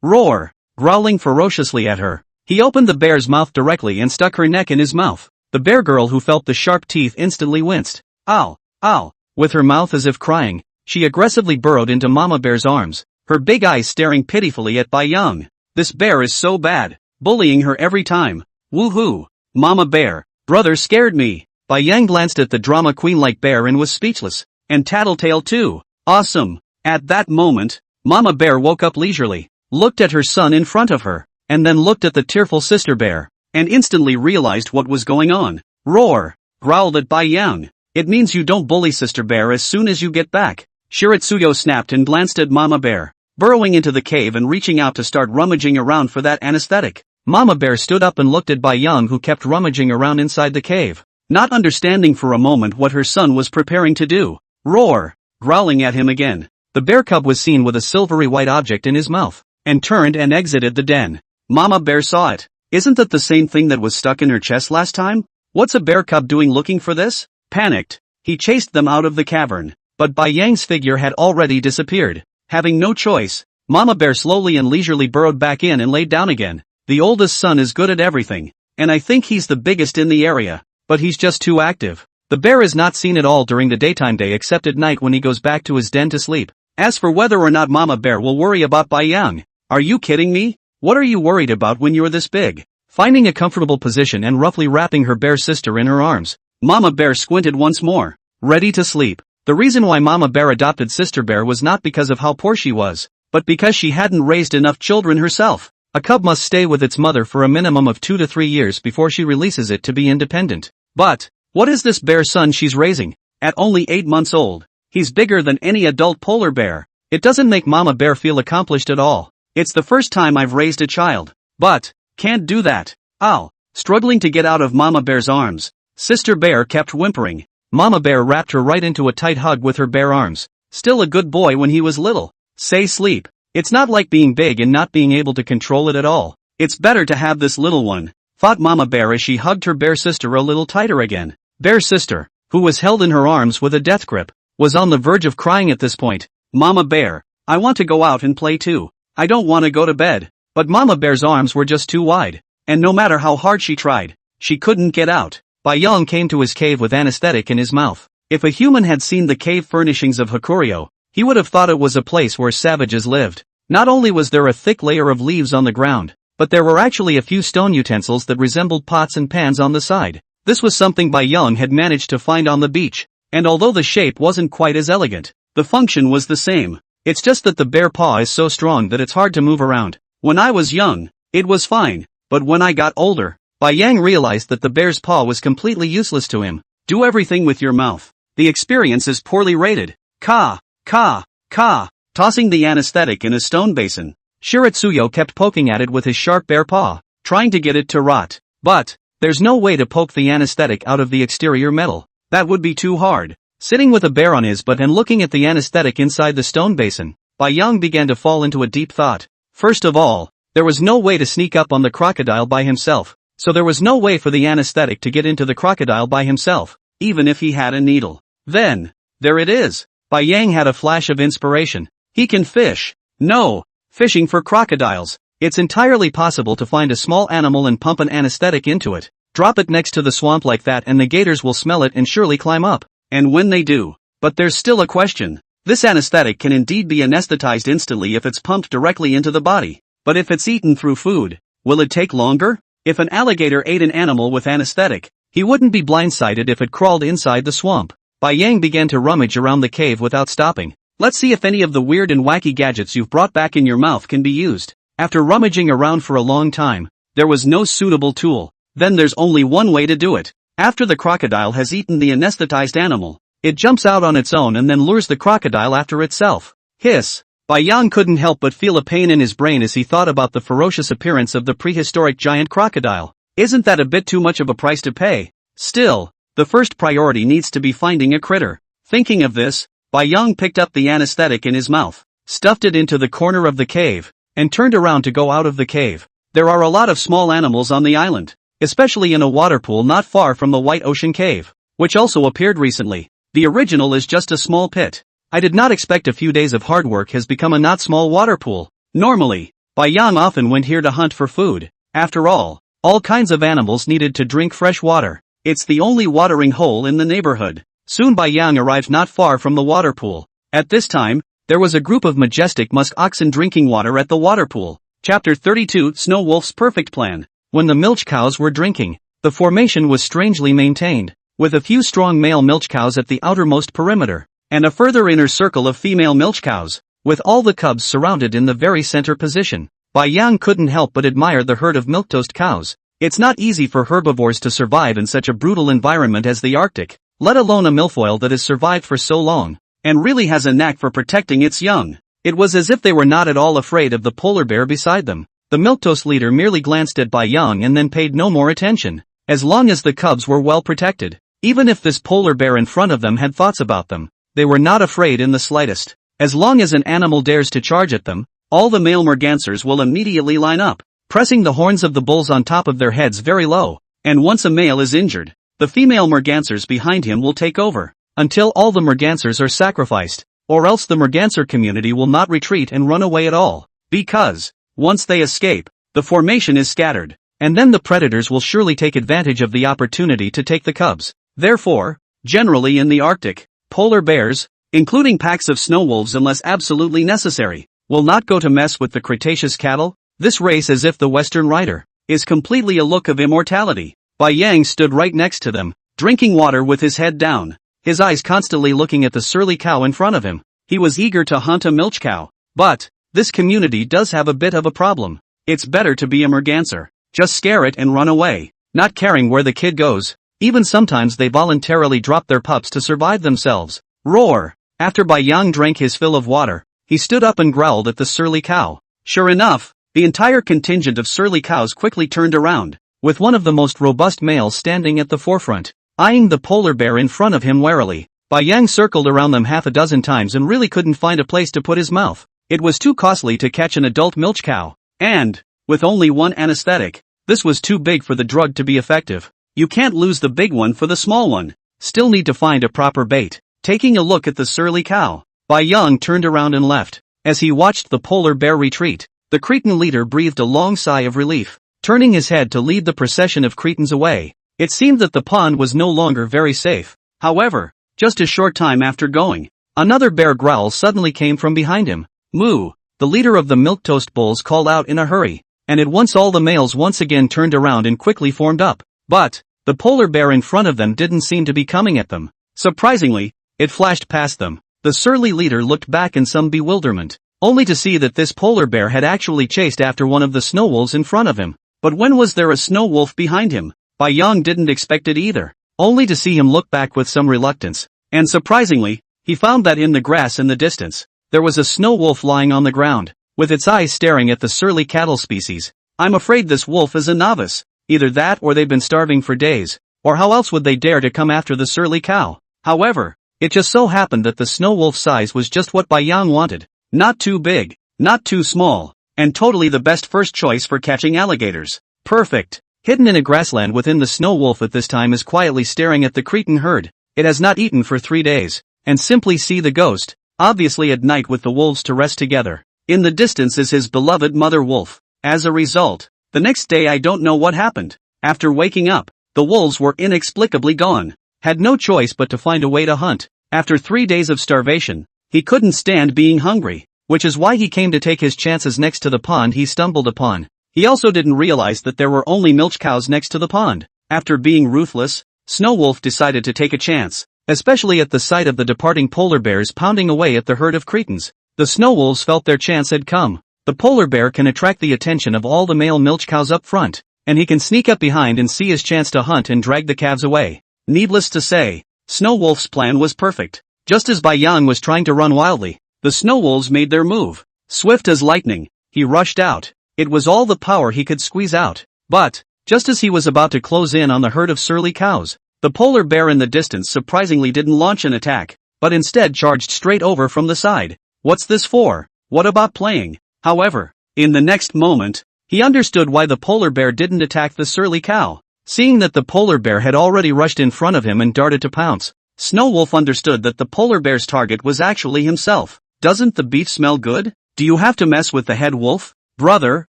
Roar! Growling ferociously at her, he opened the bear's mouth directly and stuck her neck in his mouth. The bear girl, who felt the sharp teeth, instantly winced. Ow! Ow! With her mouth as if crying, she aggressively burrowed into Mama Bear's arms, her big eyes staring pitifully at Bai Yang. This bear is so bad, bullying her every time. Woohoo! Mama Bear, brother scared me. Bai Yang glanced at the drama queen like bear and was speechless. And Tattletale too. Awesome. At that moment, Mama Bear woke up leisurely, looked at her son in front of her, and then looked at the tearful sister bear, and instantly realized what was going on. Roar! Growled at Bai Yang. It means you don't bully sister bear as soon as you get back. Shiritsuyo snapped and glanced at Mama Bear, burrowing into the cave and reaching out to start rummaging around for that anesthetic. Mama Bear stood up and looked at Bai Yang, who kept rummaging around inside the cave, not understanding for a moment what her son was preparing to do. Roar! Growling at him again. The bear cub was seen with a silvery white object in his mouth, and turned and exited the den. Mama Bear saw it. Isn't that the same thing that was stuck in her chest last time? What's a bear cub doing looking for this? Panicked, he chased them out of the cavern, but Bai Yang's figure had already disappeared. Having no choice, Mama Bear slowly and leisurely burrowed back in and laid down again. The oldest son is good at everything, and I think he's the biggest in the area, but he's just too active. The bear is not seen at all during the daytime day except at night when he goes back to his den to sleep. As for whether or not Mama Bear will worry about Bai Yang, are you kidding me? What are you worried about when you're this big? Finding a comfortable position and roughly wrapping her bear sister in her arms, Mama Bear squinted once more, ready to sleep. The reason why Mama Bear adopted Sister Bear was not because of how poor she was, but because she hadn't raised enough children herself. A cub must stay with its mother for a minimum of 2 to 3 years before she releases it to be independent. But, what is this bear son she's raising? At only 8 months old, he's bigger than any adult polar bear. It doesn't make Mama Bear feel accomplished at all. It's the first time I've raised a child. But, can't do that. Ow. Struggling to get out of Mama Bear's arms, Sister Bear kept whimpering. Mama Bear wrapped her right into a tight hug with her bare arms. Still a good boy when he was little. Say sleep. It's not like being big and not being able to control it at all. It's better to have this little one, thought Mama Bear as she hugged her bear sister a little tighter again. Bear sister, who was held in her arms with a death grip, was on the verge of crying at this point. Mama Bear, I want to go out and play too. I don't want to go to bed. But Mama Bear's arms were just too wide, and no matter how hard she tried, she couldn't get out. Bai Yang came to his cave with anesthetic in his mouth. If a human had seen the cave furnishings of Hakurio, he would have thought it was a place where savages lived. Not only was there a thick layer of leaves on the ground, but there were actually a few stone utensils that resembled pots and pans on the side. This was something Bai Yang had managed to find on the beach, and although the shape wasn't quite as elegant, the function was the same. It's just that the bear paw is so strong that it's hard to move around. When I was young, it was fine, but when I got older, Bai Yang realized that the bear's paw was completely useless to him. Do everything with your mouth. The experience is poorly rated. Ka, ka, ka. Tossing the anesthetic in a stone basin, Shiritsuyo kept poking at it with his sharp bare paw, trying to get it to rot. But, there's no way to poke the anesthetic out of the exterior metal. That would be too hard. Sitting with a bear on his butt and looking at the anesthetic inside the stone basin, Bai Yang began to fall into a deep thought. First of all, there was no way to sneak up on the crocodile by himself, so there was no way for the anesthetic to get into the crocodile by himself, even if he had a needle. Then, there it is. Bai Yang had a flash of inspiration. He can fish. No, fishing for crocodiles. It's entirely possible to find a small animal and pump an anesthetic into it. Drop it next to the swamp like that and the gators will smell it and surely climb up. And when they do. But there's still a question. This anesthetic can indeed be anesthetized instantly if it's pumped directly into the body. But if it's eaten through food, will it take longer? If an alligator ate an animal with anesthetic, he wouldn't be blindsided if it crawled inside the swamp. Bai Yang began to rummage around the cave without stopping. Let's see if any of the weird and wacky gadgets you've brought back in your mouth can be used. After rummaging around for a long time, there was no suitable tool. Then there's only one way to do it. After the crocodile has eaten the anesthetized animal, it jumps out on its own and then lures the crocodile after itself. Hiss! Bai Yang couldn't help but feel a pain in his brain as he thought about the ferocious appearance of the prehistoric giant crocodile. Isn't that a bit too much of a price to pay? Still, the first priority needs to be finding a critter. Thinking of this, Bai Yang picked up the anesthetic in his mouth, stuffed it into the corner of the cave, and turned around to go out of the cave. There are a lot of small animals on the island, especially in a water pool not far from the White Ocean Cave, which also appeared recently. The original is just a small pit. I did not expect a few days of hard work has become a not small water pool. Normally, Bai Yang often went here to hunt for food. After all kinds of animals needed to drink fresh water. It's the only watering hole in the neighborhood. Soon Bai Yang arrived not far from the water pool. At this time, there was a group of majestic musk oxen drinking water at the water pool. Chapter 32 Snow Wolf's Perfect Plan. When the milch cows were drinking, The formation was strangely maintained, with a few strong male milch cows at the outermost perimeter, and a further inner circle of female milch cows, with all the cubs surrounded in the very center position. Bai Yang couldn't help but admire the herd of milquetoast cows. It's not easy for herbivores to survive in such a brutal environment as the Arctic, let alone a milfoil that has survived for so long, and really has a knack for protecting its young. It was as if they were not at all afraid of the polar bear beside them. The milquetoast leader merely glanced at Bai Yang and then paid no more attention. As long as the cubs were well protected, even if this polar bear in front of them had thoughts about them, they were not afraid in the slightest. As long as an animal dares to charge at them, all the male mergansers will immediately line up, pressing the horns of the bulls on top of their heads very low, and once a male is injured, the female mergansers behind him will take over, until all the mergansers are sacrificed, or else the merganser community will not retreat and run away at all, because, once they escape, the formation is scattered, and then the predators will surely take advantage of the opportunity to take the cubs. Therefore, generally in the Arctic, polar bears, including packs of snow wolves unless absolutely necessary, will not go to mess with the Cretaceous cattle. This race, as if the Western rider, is completely a look of immortality. Bai Yang stood right next to them, drinking water with his head down, his eyes constantly looking at the surly cow in front of him. He was eager to hunt a milch cow, but this community does have a bit of a problem. It's better to be a merganser. Just scare it and run away, not caring where the kid goes. Even sometimes they voluntarily drop their pups to survive themselves. Roar! After Bai Yang drank his fill of water, he stood up and growled at the surly cow. Sure enough, the entire contingent of surly cows quickly turned around, with one of the most robust males standing at the forefront, eyeing the polar bear in front of him warily. Bai Yang circled around them half a dozen times and really couldn't find a place to put his mouth. It was too costly to catch an adult milch cow, and, with only one anesthetic, this was too big for the drug to be effective. You can't lose the big one for the small one. Still need to find a proper bait. Taking a look at the surly cow, Bai Yang turned around and left. As he watched the polar bear retreat, the Cretan leader breathed a long sigh of relief, turning his head to lead the procession of Cretans away. It seemed that the pond was no longer very safe. However, just a short time after going, another bear growl suddenly came from behind him. Moo! The leader of the milquetoast bulls called out in a hurry, and at once all the males once again turned around and quickly formed up. But the polar bear in front of them didn't seem to be coming at them. Surprisingly, it flashed past them. The surly leader looked back in some bewilderment, only to see that this polar bear had actually chased after one of the snow wolves in front of him. But when was there a snow wolf behind him? Bai Yang didn't expect it either, only to see him look back with some reluctance. And surprisingly, he found that in the grass in the distance, there was a snow wolf lying on the ground, with its eyes staring at the surly cattle species. I'm afraid this wolf is a novice. Either that or they've been starving for days, or how else would they dare to come after the surly cow? However, it just so happened that the snow wolf size was just what Bai Yang wanted. Not too big, not too small, and totally the best first choice for catching alligators. Perfect. Hidden in a grassland within, the snow wolf at this time is quietly staring at the Cretan herd. It has not eaten for 3 days, and simply see the ghost, obviously at night with the wolves to rest together. In the distance is his beloved mother wolf. As a result, the next day I don't know what happened. After waking up, the wolves were inexplicably gone. Had no choice but to find a way to hunt. After 3 days of starvation, he couldn't stand being hungry, which is why he came to take his chances next to the pond he stumbled upon. He also didn't realize that there were only milch cows next to the pond. After being ruthless, Snow Wolf decided to take a chance, especially at the sight of the departing polar bears pounding away at the herd of Cretans. The snow wolves felt their chance had come. The polar bear can attract the attention of all the male milch cows up front, and he can sneak up behind and see his chance to hunt and drag the calves away. Needless to say, Snow Wolf's plan was perfect. Just as Bai Yang was trying to run wildly, the snow wolves made their move. Swift as lightning, he rushed out. It was all the power he could squeeze out. But, just as he was about to close in on the herd of surly cows, the polar bear in the distance surprisingly didn't launch an attack, but instead charged straight over from the side. What's this for? What about playing? However, in the next moment, he understood why the polar bear didn't attack the surly cow. Seeing that the polar bear had already rushed in front of him and darted to pounce, Snow Wolf understood that the polar bear's target was actually himself. Doesn't the beef smell good? Do you have to mess with the head wolf? Brother,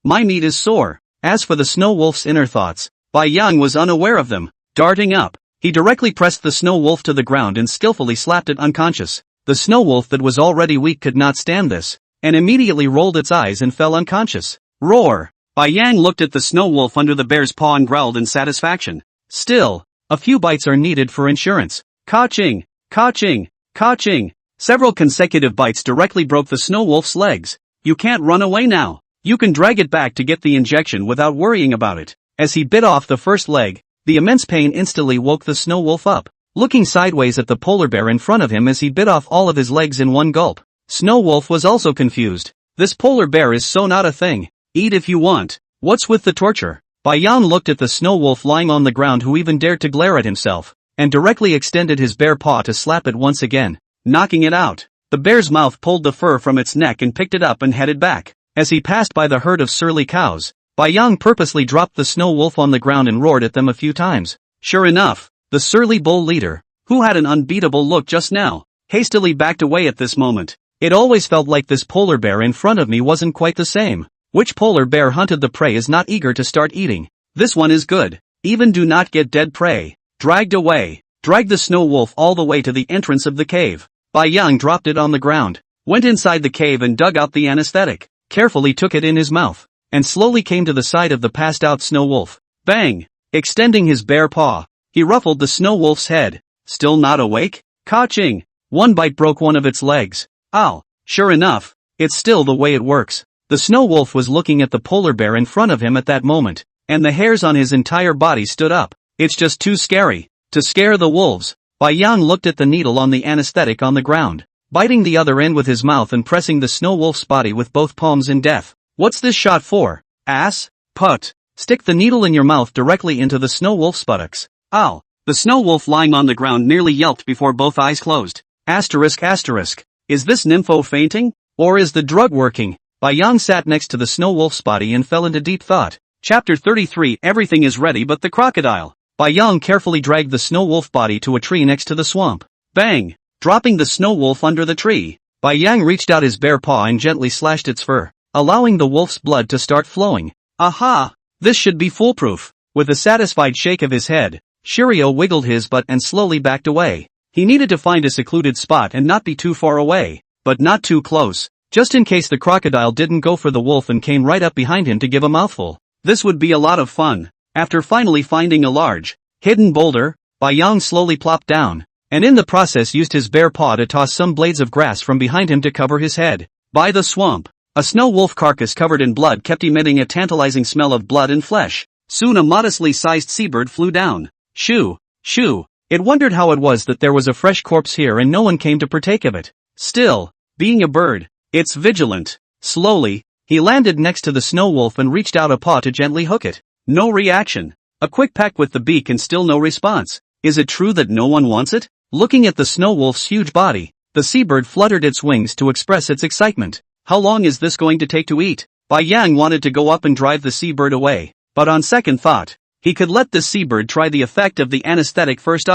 my meat is sore. As for the Snow Wolf's inner thoughts, Bai Yang was unaware of them. Darting up, he directly pressed the Snow Wolf to the ground and skillfully slapped it unconscious. The Snow Wolf that was already weak could not stand this, and immediately rolled its eyes and fell unconscious. Roar! Bai Yang looked at the snow wolf under the bear's paw and growled in satisfaction. Still, a few bites are needed for insurance. Ka-ching, ka-ching, ka-ching. Several consecutive bites directly broke the snow wolf's legs. You can't run away now. You can drag it back to get the injection without worrying about it. As he bit off the first leg, the immense pain instantly woke the snow wolf up, looking sideways at the polar bear in front of him as he bit off all of his legs in one gulp. Snow wolf was also confused. This polar bear is so not a thing. Eat if you want. What's with the torture? Bai Yang looked at the snow wolf lying on the ground, who even dared to glare at himself, and directly extended his bare paw to slap it once again, knocking it out. The bear's mouth pulled the fur from its neck and picked it up and headed back. As he passed by the herd of surly cows, Bai Yang purposely dropped the snow wolf on the ground and roared at them a few times. Sure enough, the surly bull leader, who had an unbeatable look just now, hastily backed away at this moment. It always felt like this polar bear in front of me wasn't quite the same. Which polar bear hunted the prey is not eager to start eating. This one is good. Even do not get dead prey. Dragged away. Dragged the snow wolf all the way to the entrance of the cave. Bai Yang dropped it on the ground, went inside the cave and dug out the anesthetic, carefully took it in his mouth, and slowly came to the side of the passed out snow wolf. Bang! Extending his bare paw, he ruffled the snow wolf's head. Still not awake? Ka-ching! One bite broke one of its legs. Ow! Sure enough, it's still the way it works. The snow wolf was looking at the polar bear in front of him at that moment, and the hairs on his entire body stood up. It's just too scary to scare the wolves. Bai Yang looked at the needle on the anesthetic on the ground, biting the other end with his mouth and pressing the snow wolf's body with both palms in death. What's this shot for? Ass? Put. Stick the needle in your mouth directly into the snow wolf's buttocks. Ow. The snow wolf lying on the ground nearly yelped before both eyes closed. Asterisk asterisk. Is this nympho fainting? Or is the drug working? Bai Yang sat next to the snow wolf's body and fell into deep thought. Chapter 33. Everything is ready but the crocodile. Bai Yang carefully dragged the snow wolf body to a tree next to the swamp. Bang! Dropping the snow wolf under the tree, Bai Yang reached out his bare paw and gently slashed its fur, allowing the wolf's blood to start flowing. Aha! This should be foolproof. With a satisfied shake of his head, Shiryu wiggled his butt and slowly backed away. He needed to find a secluded spot and not be too far away, but not too close, just in case the crocodile didn't go for the wolf and came right up behind him to give a mouthful. This would be a lot of fun. After finally finding a large, hidden boulder, Bai Yang slowly plopped down, and in the process used his bare paw to toss some blades of grass from behind him to cover his head. By the swamp, a snow wolf carcass covered in blood kept emitting a tantalizing smell of blood and flesh. Soon a modestly sized seabird flew down. Shoo, shoo. It wondered how it was that there was a fresh corpse here and no one came to partake of it. Still, being a bird, it's vigilant. Slowly, he landed next to the snow wolf and reached out a paw to gently hook it. No reaction. A quick peck with the beak and still no response. Is it true that no one wants it? Looking at the snow wolf's huge body, the seabird fluttered its wings to express its excitement. How long is this going to take to eat? Bai Yang wanted to go up and drive the seabird away, but on second thought, he could let the seabird try the effect of the anesthetic first.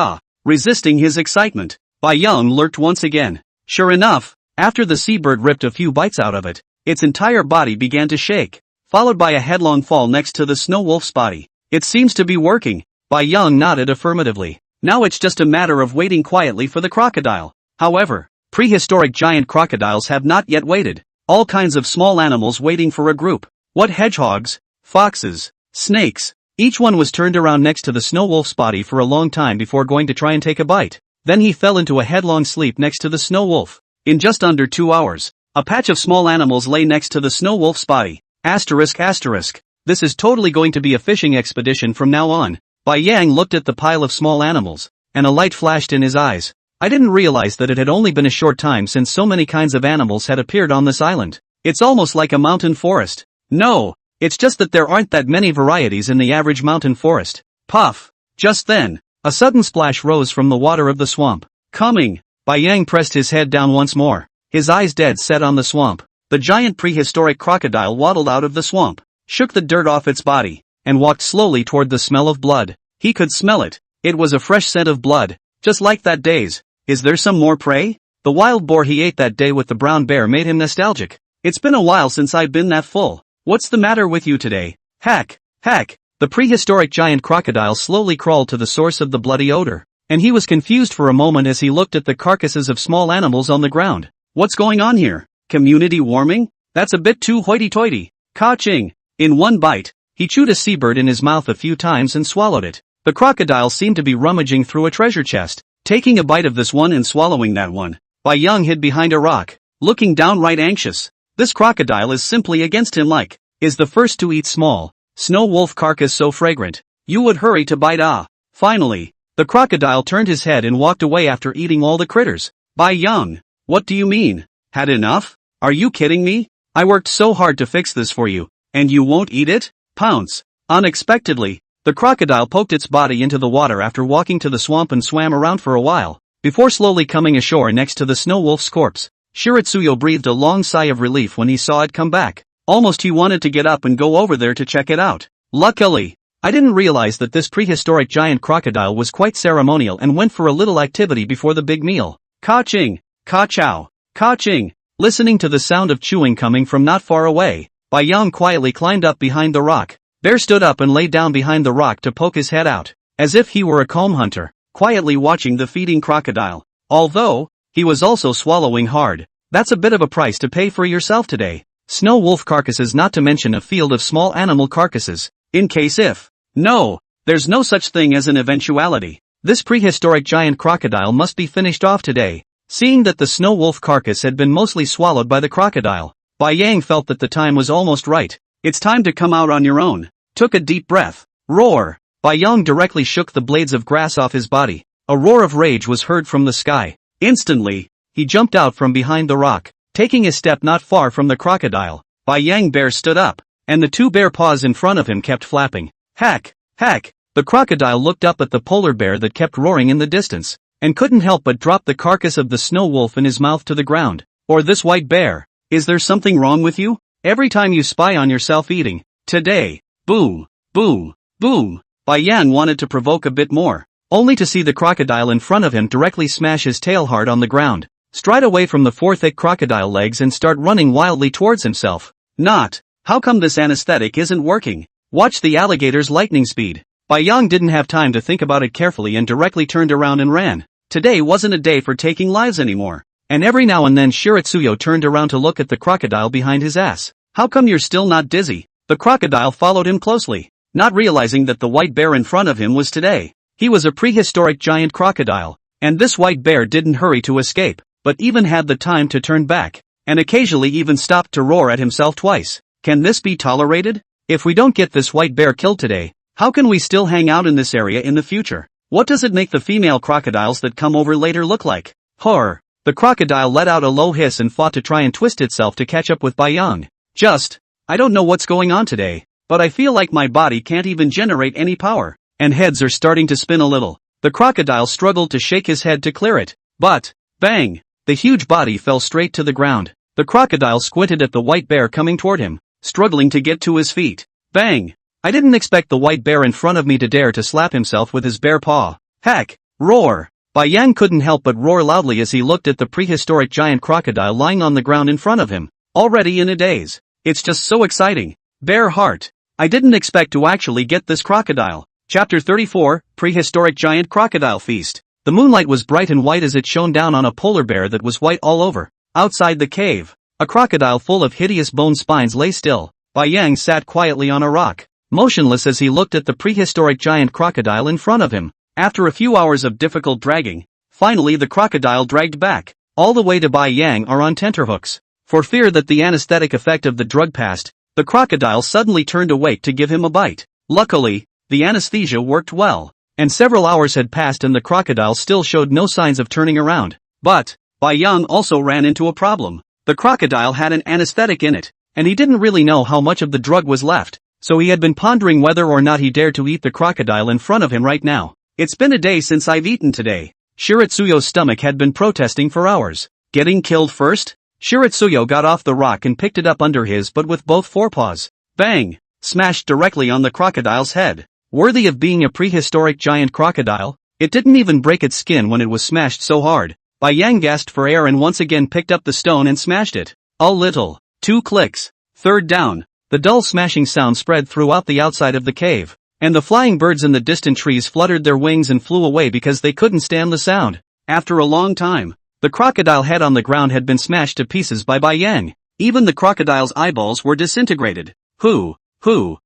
Resisting his excitement, Bai Yang lurked once again. Sure enough, after the seabird ripped a few bites out of it, its entire body began to shake, followed by a headlong fall next to the snow wolf's body. It seems to be working. Bai Yang nodded affirmatively. Now it's just a matter of waiting quietly for the crocodile. However, prehistoric giant crocodiles have not yet waited. All kinds of small animals waiting for a group. What hedgehogs, foxes, snakes. Each one was turned around next to the snow wolf's body for a long time before going to try and take a bite. Then he fell into a headlong sleep next to the snow wolf. In just under 2 hours, a patch of small animals lay next to the snow wolf's body. Asterisk asterisk. This is totally going to be a fishing expedition from now on. Bai Yang looked at the pile of small animals, and a light flashed in his eyes. I didn't realize that it had only been a short time since so many kinds of animals had appeared on this island. It's almost like a mountain forest. No, it's just that there aren't that many varieties in the average mountain forest. Puff! Just then, a sudden splash rose from the water of the swamp. Coming! Bai Yang pressed his head down once more, his eyes dead set on the swamp. The giant prehistoric crocodile waddled out of the swamp, shook the dirt off its body, and walked slowly toward the smell of blood. He could smell it. It was a fresh scent of blood, just like that day's. Is there some more prey? The wild boar he ate that day with the brown bear made him nostalgic. It's been a while since I've been that full. What's the matter with you today? Heck, heck. The prehistoric giant crocodile slowly crawled to the source of the bloody odor, and he was confused for a moment as he looked at the carcasses of small animals on the ground. What's going on here? Community warming? That's a bit too hoity-toity. Ka-ching. In one bite, he chewed a seabird in his mouth a few times and swallowed it. The crocodile seemed to be rummaging through a treasure chest, taking a bite of this one and swallowing that one. Bai Yang hid behind a rock, looking downright anxious. This crocodile is simply against him like, is the first to eat small, snow wolf carcass so fragrant. You would hurry to bite Finally, the crocodile turned his head and walked away after eating all the critters. Bai Yang, what do you mean? Had enough? Are you kidding me? I worked so hard to fix this for you, and you won't eat it? Pounce. Unexpectedly, the crocodile poked its body into the water after walking to the swamp and swam around for a while, before slowly coming ashore next to the snow wolf's corpse. Shiratsuyo breathed a long sigh of relief when he saw it come back. Almost he wanted to get up and go over there to check it out. Luckily, I didn't realize that this prehistoric giant crocodile was quite ceremonial and went for a little activity before the big meal. Ka-ching, ka-chow, ka-ching. Listening to the sound of chewing coming from not far away, Bai Yang quietly climbed up behind the rock. Bear stood up and lay down behind the rock to poke his head out, as if he were a comb hunter, quietly watching the feeding crocodile. Although, he was also swallowing hard. That's a bit of a price to pay for yourself today. Snow wolf carcasses, not to mention a field of small animal carcasses, in case if. No, there's no such thing as an eventuality. This prehistoric giant crocodile must be finished off today. Seeing that the snow wolf carcass had been mostly swallowed by the crocodile, Bai Yang felt that the time was almost right. It's time to come out on your own. Took a deep breath. Roar! Bai Yang directly shook the blades of grass off his body. A roar of rage was heard from the sky. Instantly, he jumped out from behind the rock, taking a step not far from the crocodile. Bai Yang bear stood up, and the two bear paws in front of him kept flapping. Hack! Hack! The crocodile looked up at the polar bear that kept roaring in the distance, and couldn't help but drop the carcass of the snow wolf in his mouth to the ground. Or this white bear. Is there something wrong with you? Every time you spy on yourself eating. Today. Boom. Boom. Boom. Bai Yang wanted to provoke a bit more, only to see the crocodile in front of him directly smash his tail hard on the ground, stride away from the four thick crocodile legs and start running wildly towards himself. Not. How come this anesthetic isn't working? Watch the alligator's lightning speed. Bai Yang didn't have time to think about it carefully and directly turned around and ran. Today wasn't a day for taking lives anymore. And every now and then Shiratsuyo turned around to look at the crocodile behind his ass. How come you're still not dizzy? The crocodile followed him closely, not realizing that the white bear in front of him was today. He was a prehistoric giant crocodile, and this white bear didn't hurry to escape, but even had the time to turn back, and occasionally even stopped to roar at himself twice. Can this be tolerated? If we don't get this white bear killed today, how can we still hang out in this area in the future? What does it make the female crocodiles that come over later look like? Horror! The crocodile let out a low hiss and fought to try and twist itself to catch up with Bai Yang. I don't know what's going on today, but I feel like my body can't even generate any power, and heads are starting to spin a little. The crocodile struggled to shake his head to clear it, but, bang! The huge body fell straight to the ground. The crocodile squinted at the white bear coming toward him, struggling to get to his feet. Bang! I didn't expect the white bear in front of me to dare to slap himself with his bare paw. Heck! Roar! Bai Yang couldn't help but roar loudly as he looked at the prehistoric giant crocodile lying on the ground in front of him, already in a daze. It's just so exciting. Bear heart. I didn't expect to actually get this crocodile. Chapter 34, Prehistoric Giant Crocodile Feast. The moonlight was bright and white as it shone down on a polar bear that was white all over. Outside the cave, a crocodile full of hideous bone spines lay still. Bai Yang sat quietly on a rock, motionless as he looked at the prehistoric giant crocodile in front of him. After a few hours of difficult dragging, finally the crocodile dragged back, all the way to Bai Yang or on tenterhooks. For fear that the anesthetic effect of the drug passed, the crocodile suddenly turned awake to give him a bite. Luckily, the anesthesia worked well, and several hours had passed and the crocodile still showed no signs of turning around. But, Bai Yang also ran into a problem. The crocodile had an anesthetic in it, and he didn't really know how much of the drug was left, so he had been pondering whether or not he dared to eat the crocodile in front of him right now. It's been a day since I've eaten today. Shiratsuyo's stomach had been protesting for hours. Getting killed first? Shiratsuyo got off the rock and picked it up under his but with both forepaws. Bang! Smashed directly on the crocodile's head. Worthy of being a prehistoric giant crocodile, it didn't even break its skin when it was smashed so hard. Bai Yang gasped for air and once again picked up the stone and smashed it. A little. 2 clicks. Third down. The dull smashing sound spread throughout the outside of the cave, and the flying birds in the distant trees fluttered their wings and flew away because they couldn't stand the sound. After a long time, the crocodile head on the ground had been smashed to pieces by Bai Yang. Even the crocodile's eyeballs were disintegrated. Who?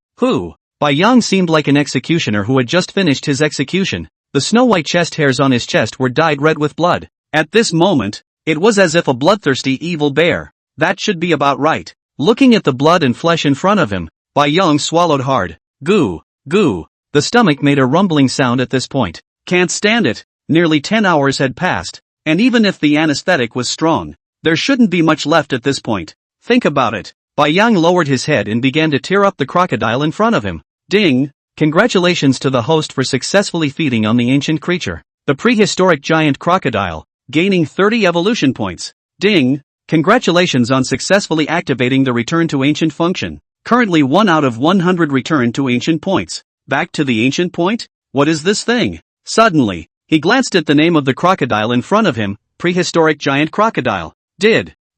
Bai Yang seemed like an executioner who had just finished his execution. The snow-white chest hairs on his chest were dyed red with blood. At this moment, it was as if a bloodthirsty evil bear. That should be about right. Looking at the blood and flesh in front of him, Bai Yang swallowed hard. Goo. The stomach made a rumbling sound at this point. Can't stand it. Nearly 10 hours had passed, and even if the anesthetic was strong, there shouldn't be much left at this point. Think about it. Bai Yang lowered his head and began to tear up the crocodile in front of him. Ding! Congratulations to the host for successfully feeding on the ancient creature, the prehistoric giant crocodile, gaining 30 evolution points. Ding! Congratulations on successfully activating the return to ancient function. Currently 1 out of 100 return to ancient points. Back to the ancient point? What is this thing? Suddenly, he glanced at the name of the crocodile in front of him, prehistoric giant crocodile.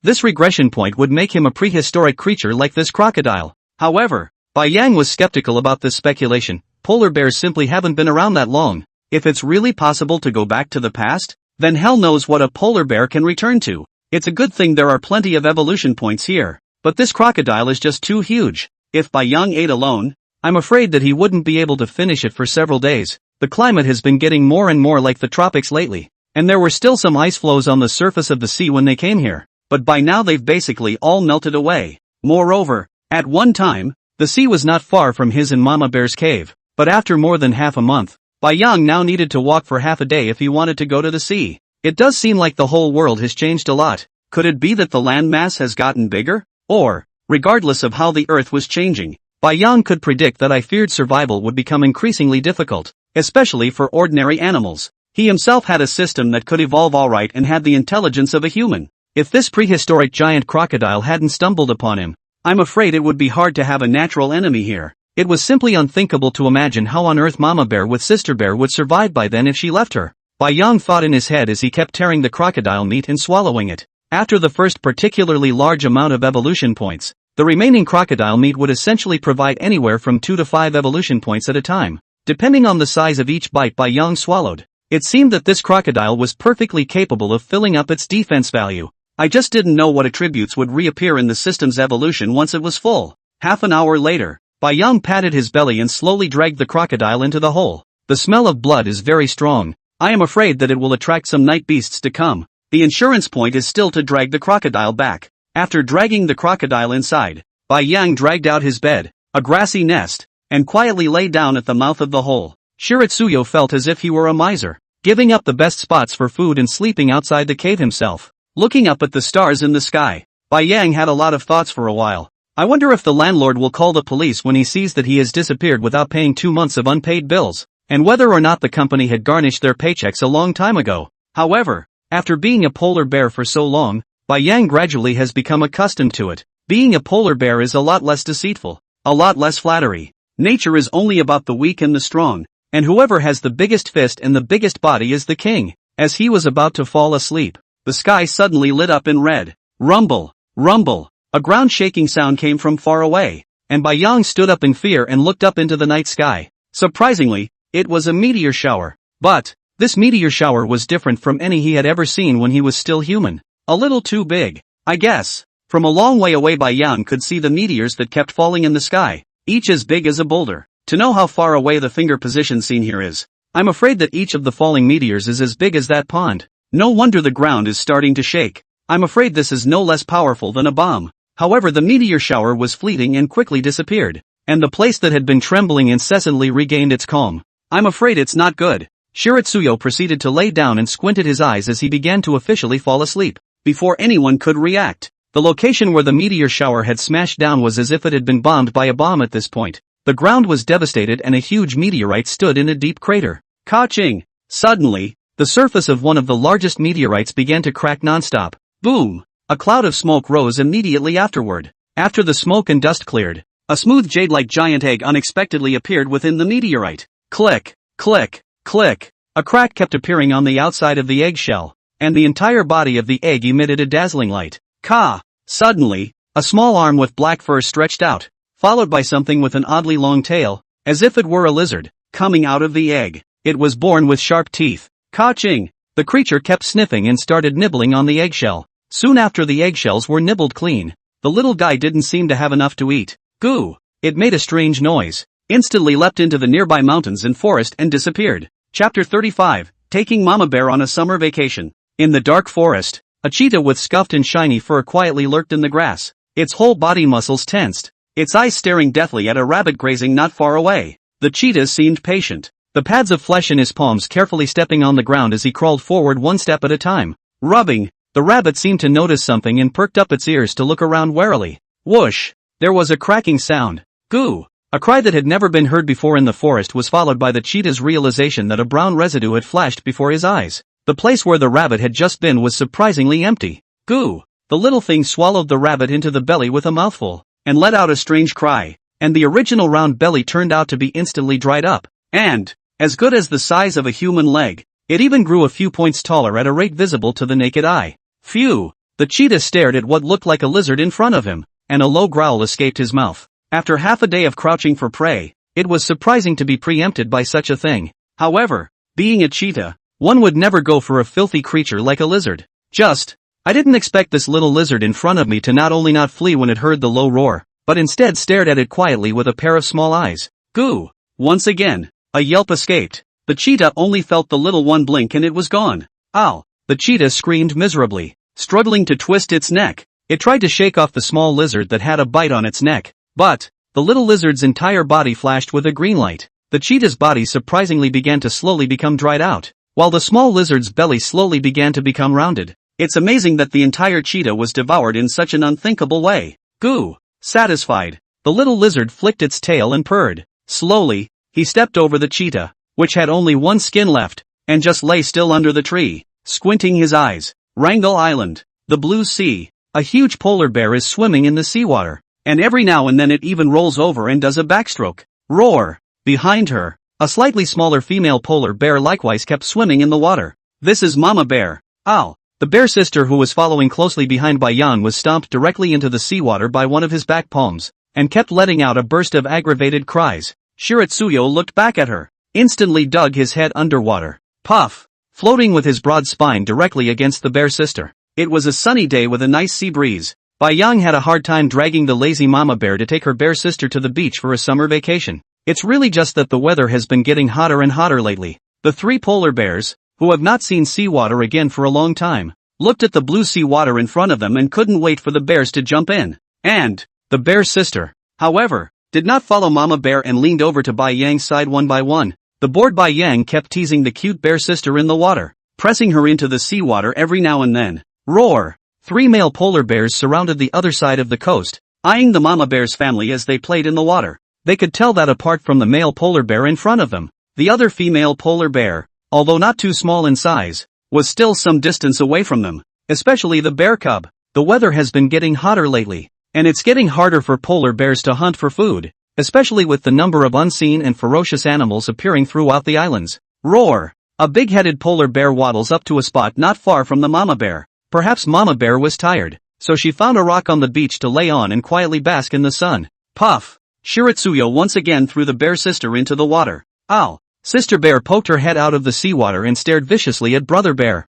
This regression point would make him a prehistoric creature like this crocodile. However, Bai Yang was skeptical about this speculation. Polar bears simply haven't been around that long. If it's really possible to go back to the past, then hell knows what a polar bear can return to. It's a good thing there are plenty of evolution points here, but this crocodile is just too huge. If Bai Yang ate alone, I'm afraid that he wouldn't be able to finish it for several days. The climate has been getting more and more like the tropics lately, and there were still some ice floes on the surface of the sea when they came here, but by now they've basically all melted away. Moreover, at one time, the sea was not far from his and Mama Bear's cave, but after more than half a month, Bai Yang now needed to walk for half a day if he wanted to go to the sea. It does seem like the whole world has changed a lot. Could it be that the landmass has gotten bigger? Or, regardless of how the earth was changing, Bai Yang could predict that I feared survival would become increasingly difficult, especially for ordinary animals. He himself had a system that could evolve alright and had the intelligence of a human. If this prehistoric giant crocodile hadn't stumbled upon him, I'm afraid it would be hard to have a natural enemy here. It was simply unthinkable to imagine how on earth Mama Bear with Sister Bear would survive by then if she left her. Bai Yang thought in his head as he kept tearing the crocodile meat and swallowing it. After the first particularly large amount of evolution points, the remaining crocodile meat would essentially provide anywhere from 2 to 5 evolution points at a time, depending on the size of each bite Bai Yang swallowed. It seemed that this crocodile was perfectly capable of filling up its defense value. I just didn't know what attributes would reappear in the system's evolution once it was full. Half an hour later, Bai Yang patted his belly and slowly dragged the crocodile into the hole. The smell of blood is very strong. I am afraid that it will attract some night beasts to come. The insurance point is still to drag the crocodile back. After dragging the crocodile inside, Bai Yang dragged out his bed, a grassy nest, and quietly lay down at the mouth of the hole. Shiratsuyo felt as if he were a miser, giving up the best spots for food and sleeping outside the cave himself. Looking up at the stars in the sky, Bai Yang had a lot of thoughts for a while. I wonder if the landlord will call the police when he sees that he has disappeared without paying 2 months of unpaid bills, and whether or not the company had garnished their paychecks a long time ago. However, after being a polar bear for so long, Bai Yang gradually has become accustomed to it. Being a polar bear is a lot less deceitful, a lot less flattery. Nature is only about the weak and the strong, and whoever has the biggest fist and the biggest body is the king. As he was about to fall asleep, the sky suddenly lit up in red. Rumble, rumble. A ground-shaking sound came from far away, and Bai Yang stood up in fear and looked up into the night sky. Surprisingly, it was a meteor shower. But, this meteor shower was different from any he had ever seen when he was still human. A little too big, I guess. From a long way away Bai Yang could see the meteors that kept falling in the sky, each as big as a boulder. To know how far away the finger position seen here is, I'm afraid that each of the falling meteors is as big as that pond. No wonder the ground is starting to shake. I'm afraid this is no less powerful than a bomb. However, the meteor shower was fleeting and quickly disappeared, and the place that had been trembling incessantly regained its calm. I'm afraid it's not good. Shiratsuyo proceeded to lay down and squinted his eyes as he began to officially fall asleep. Before anyone could react, the location where the meteor shower had smashed down was as if it had been bombed by a bomb at this point. The ground was devastated and a huge meteorite stood in a deep crater. Ka-ching! Suddenly, the surface of one of the largest meteorites began to crack nonstop. Boom! A cloud of smoke rose immediately afterward. After the smoke and dust cleared, a smooth jade-like giant egg unexpectedly appeared within the meteorite. Click, click, click. A crack kept appearing on the outside of the eggshell, and the entire body of the egg emitted a dazzling light. Ka! Suddenly, a small arm with black fur stretched out, followed by something with an oddly long tail, as if it were a lizard, coming out of the egg. It was born with sharp teeth. Ka-ching! The creature kept sniffing and started nibbling on the eggshell. Soon after the eggshells were nibbled clean, the little guy didn't seem to have enough to eat. Goo! it made a strange noise, instantly leapt into the nearby mountains and forest and disappeared. Chapter 35, Taking Mama Bear on a Summer Vacation. In the dark forest, a cheetah with scuffed and shiny fur quietly lurked in the grass, its whole body muscles tensed, its eyes staring deathly at a rabbit grazing not far away. The cheetah seemed patient, the pads of flesh in his palms carefully stepping on the ground as he crawled forward one step at a time. Rubbing, the rabbit seemed to notice something and perked up its ears to look around warily. Whoosh! There was a cracking sound. Goo! A cry that had never been heard before in the forest was followed by the cheetah's realization that a brown residue had flashed before his eyes. The place where the rabbit had just been was surprisingly empty. Goo! The little thing swallowed the rabbit into the belly with a mouthful, and let out a strange cry, and the original round belly turned out to be instantly dried up, and, as good as the size of a human leg, it even grew a few points taller at a rate visible to the naked eye. Phew! The cheetah stared at what looked like a lizard in front of him, and a low growl escaped his mouth. After half a day of crouching for prey, it was surprising to be preempted by such a thing. However, being a cheetah, one would never go for a filthy creature like a lizard. I didn't expect this little lizard in front of me to not only not flee when it heard the low roar, but instead stared at it quietly with a pair of small eyes. Goo! Once again, a yelp escaped. The cheetah only felt the little one blink and it was gone. Ow! The cheetah screamed miserably, struggling to twist its neck. It tried to shake off the small lizard that had a bite on its neck, but the little lizard's entire body flashed with a green light. The cheetah's body surprisingly began to slowly become dried out, while the small lizard's belly slowly began to become rounded. It's amazing that the entire cheetah was devoured in such an unthinkable way. Goo! Satisfied, the little lizard flicked its tail and purred. Slowly, he stepped over the cheetah, which had only one skin left, and just lay still under the tree, squinting his eyes. Wrangel Island, the blue sea. A huge polar bear is swimming in the seawater, and every now and then it even rolls over and does a backstroke. Roar! Behind her, a slightly smaller female polar bear likewise kept swimming in the water. This is Mama Bear. Ow! The bear sister who was following closely behind by Yan was stomped directly into the seawater by one of his back palms, and kept letting out a burst of aggravated cries. Shiratsuyo looked back at her, instantly dug his head underwater. Puff! Floating with his broad spine directly against the bear sister. It was a sunny day with a nice sea breeze. Bai Yang had a hard time dragging the lazy mama bear to take her bear sister to the beach for a summer vacation. It's really just that the weather has been getting hotter and hotter lately. The three polar bears, who have not seen seawater again for a long time, looked at the blue sea water in front of them and couldn't wait for the bears to jump in. And the bear sister, however, did not follow Mama Bear and leaned over to Bai Yang's side one by one. The bored Bai Yang kept teasing the cute bear sister in the water, pressing her into the seawater every now and then. Roar! Three male polar bears surrounded the other side of the coast, eyeing the mama bear's family as they played in the water. They could tell that apart from the male polar bear in front of them, the other female polar bear, although not too small in size, was still some distance away from them, especially the bear cub. The weather has been getting hotter lately, and it's getting harder for polar bears to hunt for food, especially with the number of unseen and ferocious animals appearing throughout the islands. Roar! A big-headed polar bear waddles up to a spot not far from the mama bear. Perhaps Mama Bear was tired, so she found a rock on the beach to lay on and quietly bask in the sun. Puff! Shiratsuyo once again threw the bear sister into the water. Ow! Sister Bear poked her head out of the seawater and stared viciously at Brother Bear.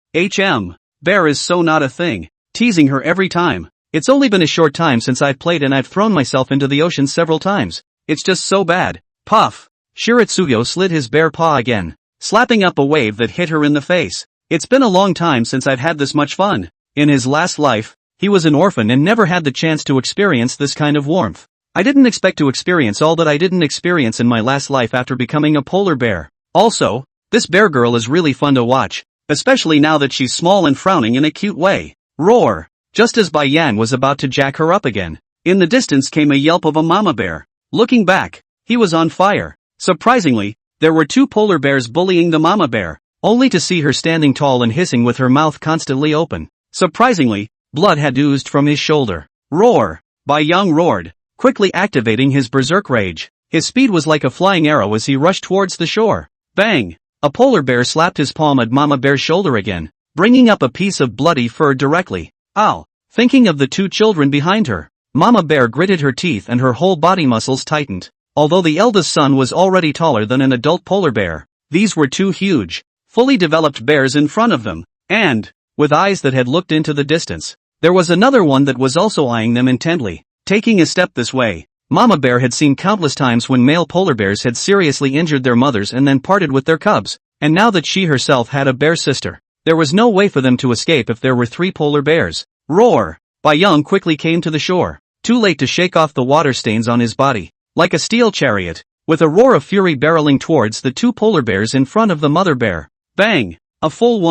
Bear is so not a thing, teasing her every time. It's only been a short time since I've played and I've thrown myself into the ocean several times. It's just so bad. Puff! Shiratsuyo slid his bear paw again, slapping up a wave that hit her in the face. It's been a long time since I've had this much fun. In his last life, he was an orphan and never had the chance to experience this kind of warmth. I didn't expect to experience all that I didn't experience in my last life after becoming a polar bear. Also, this bear girl is really fun to watch, especially now that she's small and frowning in a cute way. Roar! Just as Bai Yang was about to jack her up again, in the distance came a yelp of a mama bear. Looking back, he was on fire. Surprisingly, there were two polar bears bullying the mama bear, only to see her standing tall and hissing with her mouth constantly open. Surprisingly, blood had oozed from his shoulder. Roar! Bai Yang roared, quickly activating his berserk rage. His speed was like a flying arrow as he rushed towards the shore. Bang! A polar bear slapped his palm at Mama Bear's shoulder again, bringing up a piece of bloody fur directly. Ow! Thinking of the two children behind her, Mama Bear gritted her teeth and her whole body muscles tightened. Although the eldest son was already taller than an adult polar bear, these were two huge, fully developed bears in front of them, and, with eyes that had looked into the distance, there was another one that was also eyeing them intently. Taking a step this way, Mama Bear had seen countless times when male polar bears had seriously injured their mothers and then parted with their cubs, and now that she herself had a bear sister, there was no way for them to escape if there were 3 polar bears. Roar! Bai Young quickly came to the shore, too late to shake off the water stains on his body. Like a steel chariot, with a roar of fury barreling towards the 2 polar bears in front of the mother bear. Bang! A full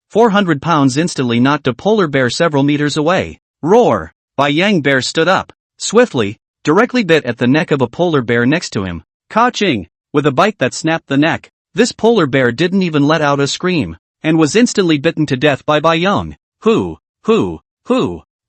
400 pounds instantly knocked a polar bear several meters away. Roar! Bai Yang bear stood up, swiftly, directly bit at the neck of a polar bear next to him. Ka-ching! With a bite that snapped the neck, this polar bear didn't even let out a scream, and was instantly bitten to death by Bai Yang. Who?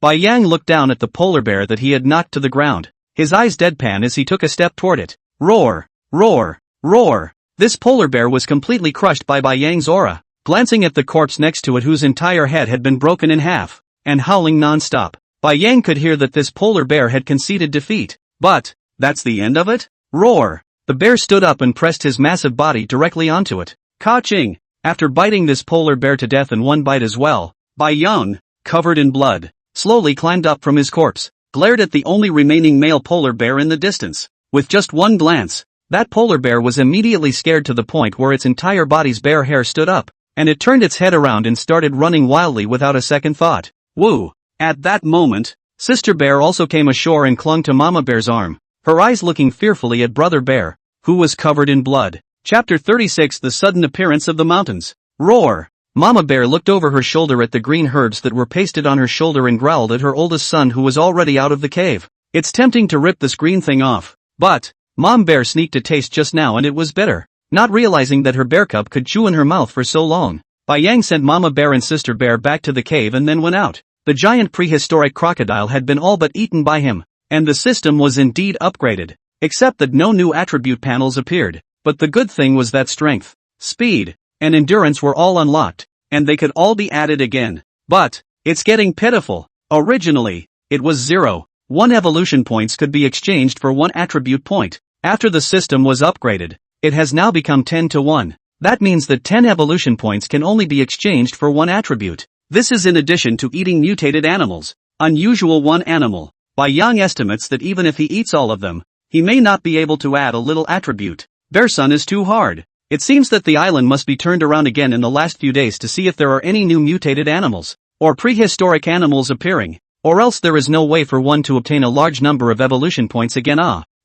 Bai Yang looked down at the polar bear that he had knocked to the ground, his eyes deadpan as he took a step toward it. Roar! Roar! Roar! This polar bear was completely crushed by Bai Yang's aura, glancing at the corpse next to it whose entire head had been broken in half, and howling non-stop. Bai Yang could hear that this polar bear had conceded defeat. But, that's the end of it? Roar! The bear stood up and pressed his massive body directly onto it. Ka-ching! After biting this polar bear to death in one bite as well, Bai Yang, covered in blood, slowly climbed up from his corpse, glared at the only remaining male polar bear in the distance. With just one glance, that polar bear was immediately scared to the point where its entire body's bare hair stood up, and it turned its head around and started running wildly without a second thought. Woo! At that moment, Sister Bear also came ashore and clung to Mama Bear's arm, her eyes looking fearfully at Brother Bear, who was covered in blood. Chapter 36: The Sudden Appearance of the Mountains. Roar! Mama Bear looked over her shoulder at the green herbs that were pasted on her shoulder and growled at her oldest son who was already out of the cave. It's tempting to rip this green thing off, but Mom Bear sneaked a taste just now and it was bitter, not realizing that her bear cub could chew in her mouth for so long. Bai Yang sent Mama Bear and Sister Bear back to the cave and then went out. The giant prehistoric crocodile had been all but eaten by him, and the system was indeed upgraded, except that no new attribute panels appeared. But the good thing was that strength, speed, and endurance were all unlocked, and they could all be added again. But it's getting pitiful. Originally, it was 0. 1 evolution points could be exchanged for 1 attribute point. After the system was upgraded, it has now become 10 to 1. That means that 10 evolution points can only be exchanged for 1 attribute. This is in addition to eating mutated animals. Unusual 1 animal. Bai Yang estimates that even if he eats all of them, he may not be able to add a little attribute. Bearsun is too hard. It seems that the island must be turned around again in the last few days to see if there are any new mutated animals, or prehistoric animals appearing, or else there is no way for one to obtain a large number of evolution points again.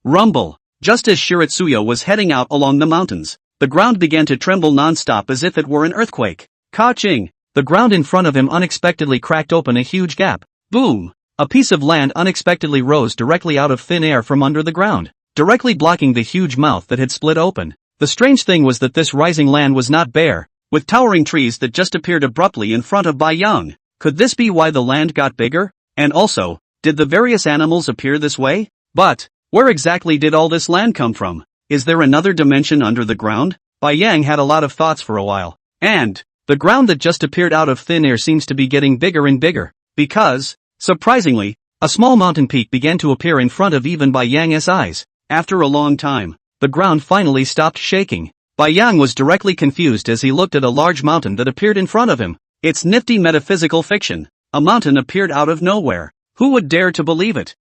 Rumble. Just as Shiritsuya was heading out along the mountains, the ground began to tremble non-stop as if it were an earthquake. Ka-ching! The ground in front of him unexpectedly cracked open a huge gap. Boom! A piece of land unexpectedly rose directly out of thin air from under the ground, directly blocking the huge mouth that had split open. The strange thing was that this rising land was not bare, with towering trees that just appeared abruptly in front of Bai Yang. Could this be why the land got bigger? And also, did the various animals appear this way? But, where exactly did all this land come from? Is there another dimension under the ground? Bai Yang had a lot of thoughts for a while. And, the ground that just appeared out of thin air seems to be getting bigger and bigger, because, surprisingly, a small mountain peak began to appear in front of even Bai Yang's eyes. After a long time, the ground finally stopped shaking. Bai Yang was directly confused as he looked at a large mountain that appeared in front of him. It's nifty metaphysical fiction. A mountain appeared out of nowhere. Who would dare to believe it?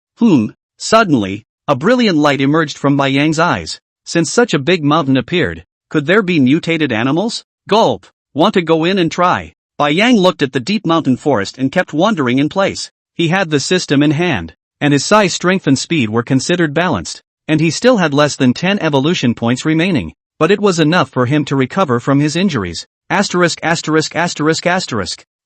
Suddenly, a brilliant light emerged from Bai Yang's eyes. Since such a big mountain appeared, could there be mutated animals? Gulp. Want to go in and try? Bai Yang looked at the deep mountain forest and kept wandering in place. He had the system in hand, and his size, strength and speed were considered balanced, and he still had less than 10 evolution points remaining, but it was enough for him to recover from his injuries.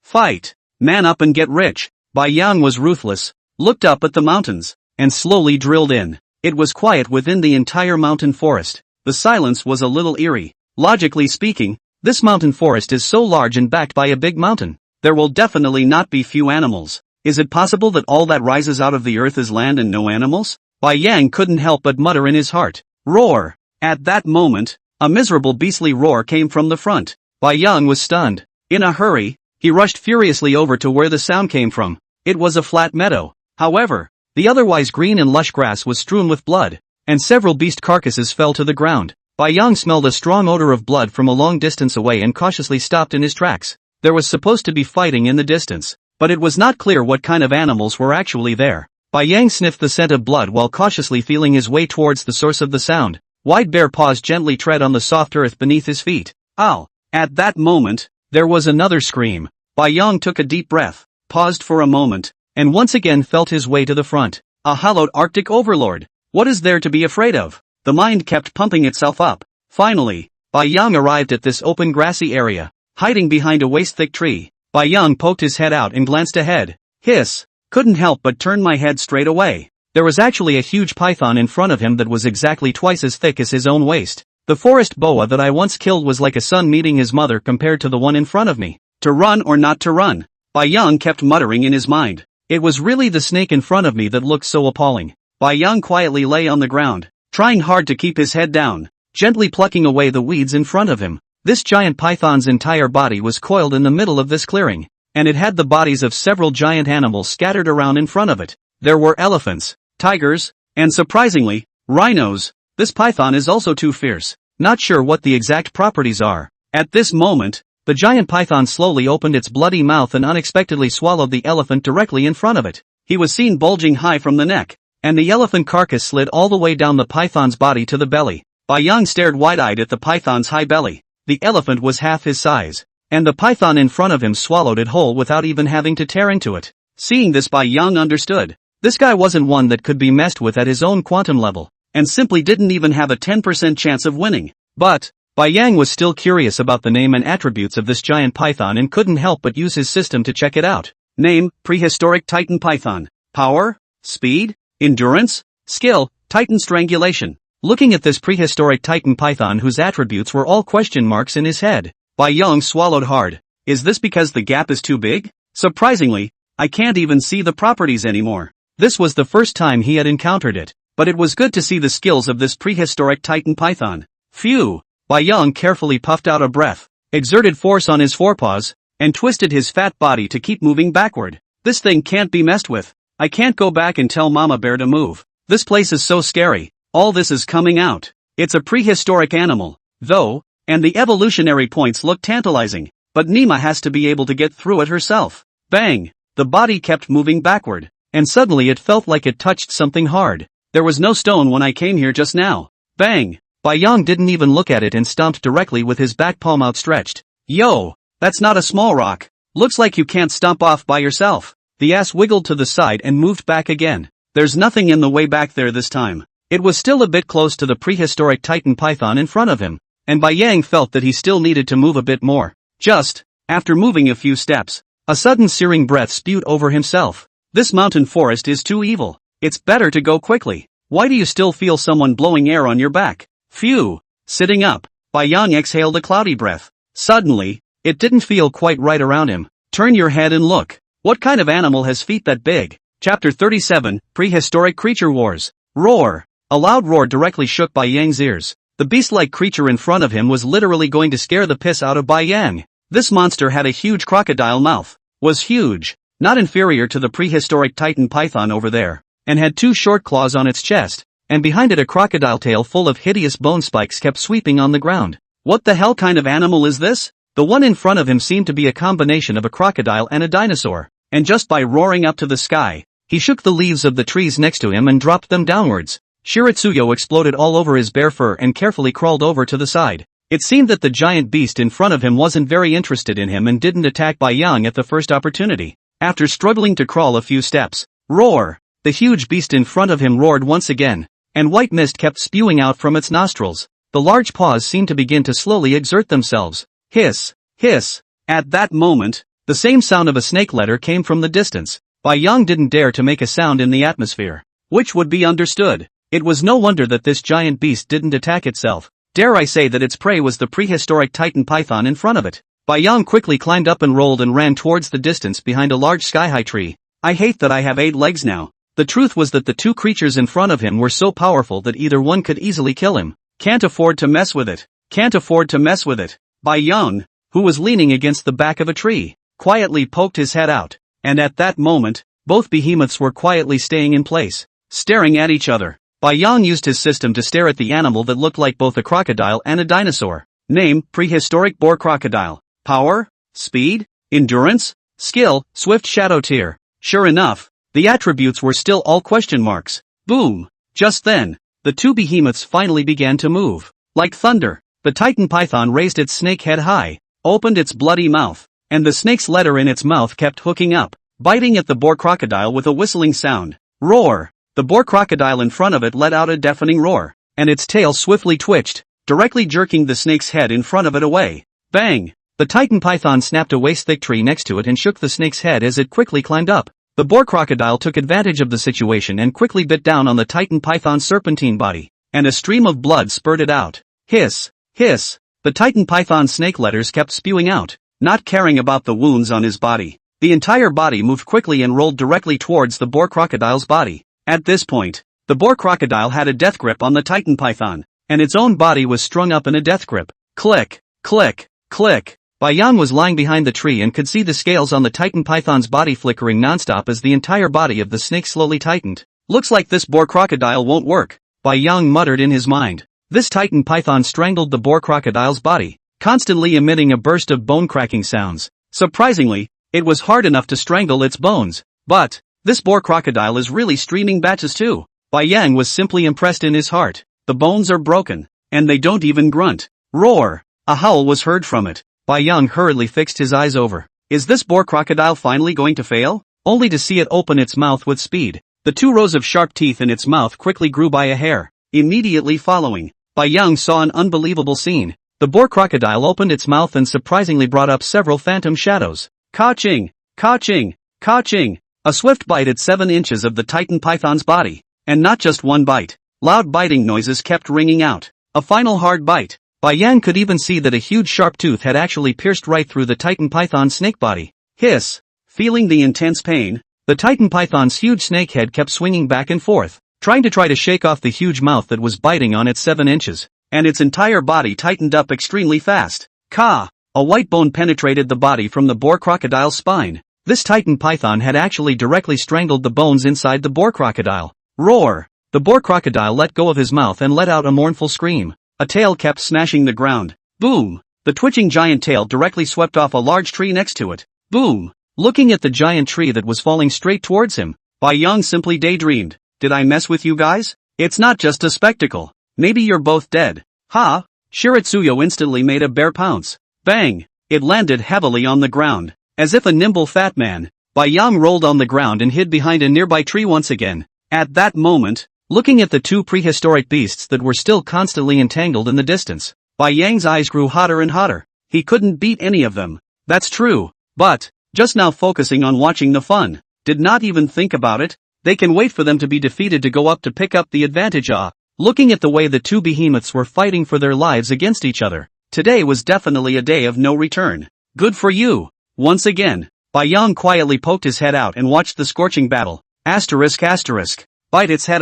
Fight! Man up and get rich. Bai Yang was ruthless, looked up at the mountains, and slowly drilled in. It was quiet within the entire mountain forest. The silence was a little eerie. Logically speaking, this mountain forest is so large and backed by a big mountain. There will definitely not be few animals. Is it possible that all that rises out of the earth is land and no animals? Bai Yang couldn't help but mutter in his heart. Roar! At that moment, a miserable beastly roar came from the front. Bai Yang was stunned. In a hurry, he rushed furiously over to where the sound came from. It was a flat meadow. However, the otherwise green and lush grass was strewn with blood, and several beast carcasses fell to the ground. Bai Yang smelled a strong odor of blood from a long distance away and cautiously stopped in his tracks. There was supposed to be fighting in the distance, but it was not clear what kind of animals were actually there. Bai Yang sniffed the scent of blood while cautiously feeling his way towards the source of the sound. Wide bare paws gently tread on the soft earth beneath his feet. Ow! At that moment, there was another scream. Bai Yang took a deep breath, paused for a moment, and once again felt his way to the front. A hallowed Arctic overlord. What is there to be afraid of? The mind kept pumping itself up. Finally, Bai Yang arrived at this open grassy area. Hiding behind a waist-thick tree, Bai Yang poked his head out and glanced ahead. Hiss! Couldn't help but turn my head straight away. There was actually a huge python in front of him that was exactly twice as thick as his own waist. The forest boa that I once killed was like a son meeting his mother compared to the one in front of me. To run or not to run? Bai Yang kept muttering in his mind. It was really the snake in front of me that looked so appalling. Bai Yang quietly lay on the ground, trying hard to keep his head down, gently plucking away the weeds in front of him. This giant python's entire body was coiled in the middle of this clearing, and it had the bodies of several giant animals scattered around in front of it. There were elephants, tigers, and surprisingly, rhinos. This python is also too fierce. Not sure what the exact properties are. At this moment, the giant python slowly opened its bloody mouth and unexpectedly swallowed the elephant directly in front of it. He was seen bulging high from the neck, and the elephant carcass slid all the way down the python's body to the belly. Bai Yang stared wide-eyed at the python's high belly. The elephant was half his size, and the python in front of him swallowed it whole without even having to tear into it. Seeing this, Bai Yang understood. This guy wasn't one that could be messed with at his own quantum level, and simply didn't even have a 10% chance of winning. But, Bai Yang was still curious about the name and attributes of this giant python and couldn't help but use his system to check it out. Name, Prehistoric Titan Python. Power, Speed, Endurance, Skill, Titan Strangulation. Looking at this prehistoric Titan python whose attributes were all question marks in his head, Bai Yang swallowed hard. Is this because the gap is too big? Surprisingly, I can't even see the properties anymore. This was the first time he had encountered it, but it was good to see the skills of this prehistoric Titan python. Phew! Bai Yang carefully puffed out a breath, exerted force on his forepaws, and twisted his fat body to keep moving backward. This thing can't be messed with. I can't go back and tell Mama Bear to move. This place is so scary. All this is coming out. It's a prehistoric animal, though, and the evolutionary points look tantalizing, but Nima has to be able to get through it herself. Bang! The body kept moving backward, and suddenly it felt like it touched something hard. There was no stone when I came here just now. Bang! Bai Yang didn't even look at it and stomped directly with his back palm outstretched. Yo! That's not a small rock. Looks like you can't stomp off by yourself. The ass wiggled to the side and moved back again. There's nothing in the way back there this time. It was still a bit close to the prehistoric Titan python in front of him, and Bai Yang felt that he still needed to move a bit more. Just, after moving a few steps, a sudden searing breath spewed over himself. This mountain forest is too evil. It's better to go quickly. Why do you still feel someone blowing air on your back? Phew! Sitting up, Bai Yang exhaled a cloudy breath. Suddenly, it didn't feel quite right around him. Turn your head and look. What kind of animal has feet that big? Chapter 37, Prehistoric Creature Wars. Roar! A loud roar directly shook Bai Yang's ears. The beast-like creature in front of him was literally going to scare the piss out of Bai Yang. This monster had a huge crocodile mouth, was huge, not inferior to the prehistoric Titan python over there, and had two short claws on its chest, and behind it a crocodile tail full of hideous bone spikes kept sweeping on the ground. What the hell kind of animal is this? The one in front of him seemed to be a combination of a crocodile and a dinosaur, and just by roaring up to the sky, he shook the leaves of the trees next to him and dropped them downwards. Shiratsuyo exploded all over his bare fur and carefully crawled over to the side. It seemed that the giant beast in front of him wasn't very interested in him and didn't attack Bai Yang at the first opportunity. After struggling to crawl a few steps, roar! The huge beast in front of him roared once again, and white mist kept spewing out from its nostrils. The large paws seemed to begin to slowly exert themselves. Hiss! Hiss! At that moment, the same sound of a snake ladder came from the distance. Bai Yang didn't dare to make a sound in the atmosphere, which would be understood. It was no wonder that this giant beast didn't attack itself. Dare I say that its prey was the prehistoric Titan python in front of it. Bai Yang quickly climbed up and rolled and ran towards the distance behind a large sky-high tree. I hate that I have 8 legs now. The truth was that the two creatures in front of him were so powerful that either one could easily kill him. Can't afford to mess with it. Can't afford to mess with it. Bai Yang, who was leaning against the back of a tree, quietly poked his head out, and at that moment, both behemoths were quietly staying in place, staring at each other. Bai Yang used his system to stare at the animal that looked like both a crocodile and a dinosaur. Name, Prehistoric Boar Crocodile. Power, Speed, Endurance, Skill, Swift Shadow Tear. Sure enough, The attributes were still all question marks. Boom! Just then, the two behemoths finally began to move. Like thunder, the Titan python raised its snake head high, opened its bloody mouth, and the snake's letter in its mouth kept hooking up, biting at the boar crocodile with a whistling sound. Roar! The boar crocodile in front of it let out a deafening roar, and its tail swiftly twitched, directly jerking the snake's head in front of it away. Bang! The Titan python snapped a waist-thick tree next to it and shook the snake's head as it quickly climbed up. The boar crocodile took advantage of the situation and quickly bit down on the Titan python's serpentine body, and a stream of blood spurted out. Hiss! Hiss! The Titan python's snake letters kept spewing out, not caring about the wounds on his body. The entire body moved quickly and rolled directly towards the boar crocodile's body. At this point, the boar crocodile had a death grip on the Titan python, and its own body was strung up in a death grip. Click! Click! Click! Bai Yang was lying behind the tree and could see the scales on the Titan python's body flickering nonstop as the entire body of the snake slowly tightened. Looks like this boar crocodile won't work, Bai Yang muttered in his mind. This Titan python strangled the boar crocodile's body, constantly emitting a burst of bone-cracking sounds. Surprisingly, it was hard enough to strangle its bones. But this boar crocodile is really streaming batches too. Bai Yang was simply impressed in his heart. The bones are broken, and they don't even grunt. Roar! A howl was heard from it. Bai Yang hurriedly fixed his eyes over. Is this boar crocodile finally going to fail? Only to see it open its mouth with speed. The 2 rows of sharp teeth in its mouth quickly grew by a hair. Immediately following, Bai Yang saw an unbelievable scene. The boar crocodile opened its mouth and surprisingly brought up several phantom shadows. Ka-ching! Ka-ching! Ka-ching! A swift bite at 7 inches of the Titan python's body. And not just one bite. Loud biting noises kept ringing out. A final hard bite. Bai Yang could even see that a huge sharp tooth had actually pierced right through the Titan python's snake body. Hiss! Feeling the intense pain, the Titan python's huge snake head kept swinging back and forth, trying to shake off the huge mouth that was biting on its 7 inches, and its entire body tightened up extremely fast. Ka! A white bone penetrated the body from the boar crocodile's spine. This Titan python had actually directly strangled the bones inside the boar crocodile. Roar! The boar crocodile let go of his mouth and let out a mournful scream. A tail kept smashing the ground. Boom! The twitching giant tail directly swept off a large tree next to it. Boom! Looking at the giant tree that was falling straight towards him, Bai Yang simply daydreamed. Did I mess with you guys? It's not just a spectacle. Maybe you're both dead. Ha! Shiratsuyo instantly made a bear pounce. Bang! It landed heavily on the ground. As if a nimble fat man, Bai Yang rolled on the ground and hid behind a nearby tree once again. At that moment, looking at the 2 prehistoric beasts that were still constantly entangled in the distance, Bai Yang's eyes grew hotter and hotter. He couldn't beat any of them. That's true. But, just now focusing on watching the fun, did not even think about it. They can wait for them to be defeated to go up to pick up the advantage. Looking at the way the 2 behemoths were fighting for their lives against each other, today was definitely a day of no return. Good for you. Once again, Bai Yang quietly poked his head out and watched the scorching battle. Asterisk asterisk. Bite its head.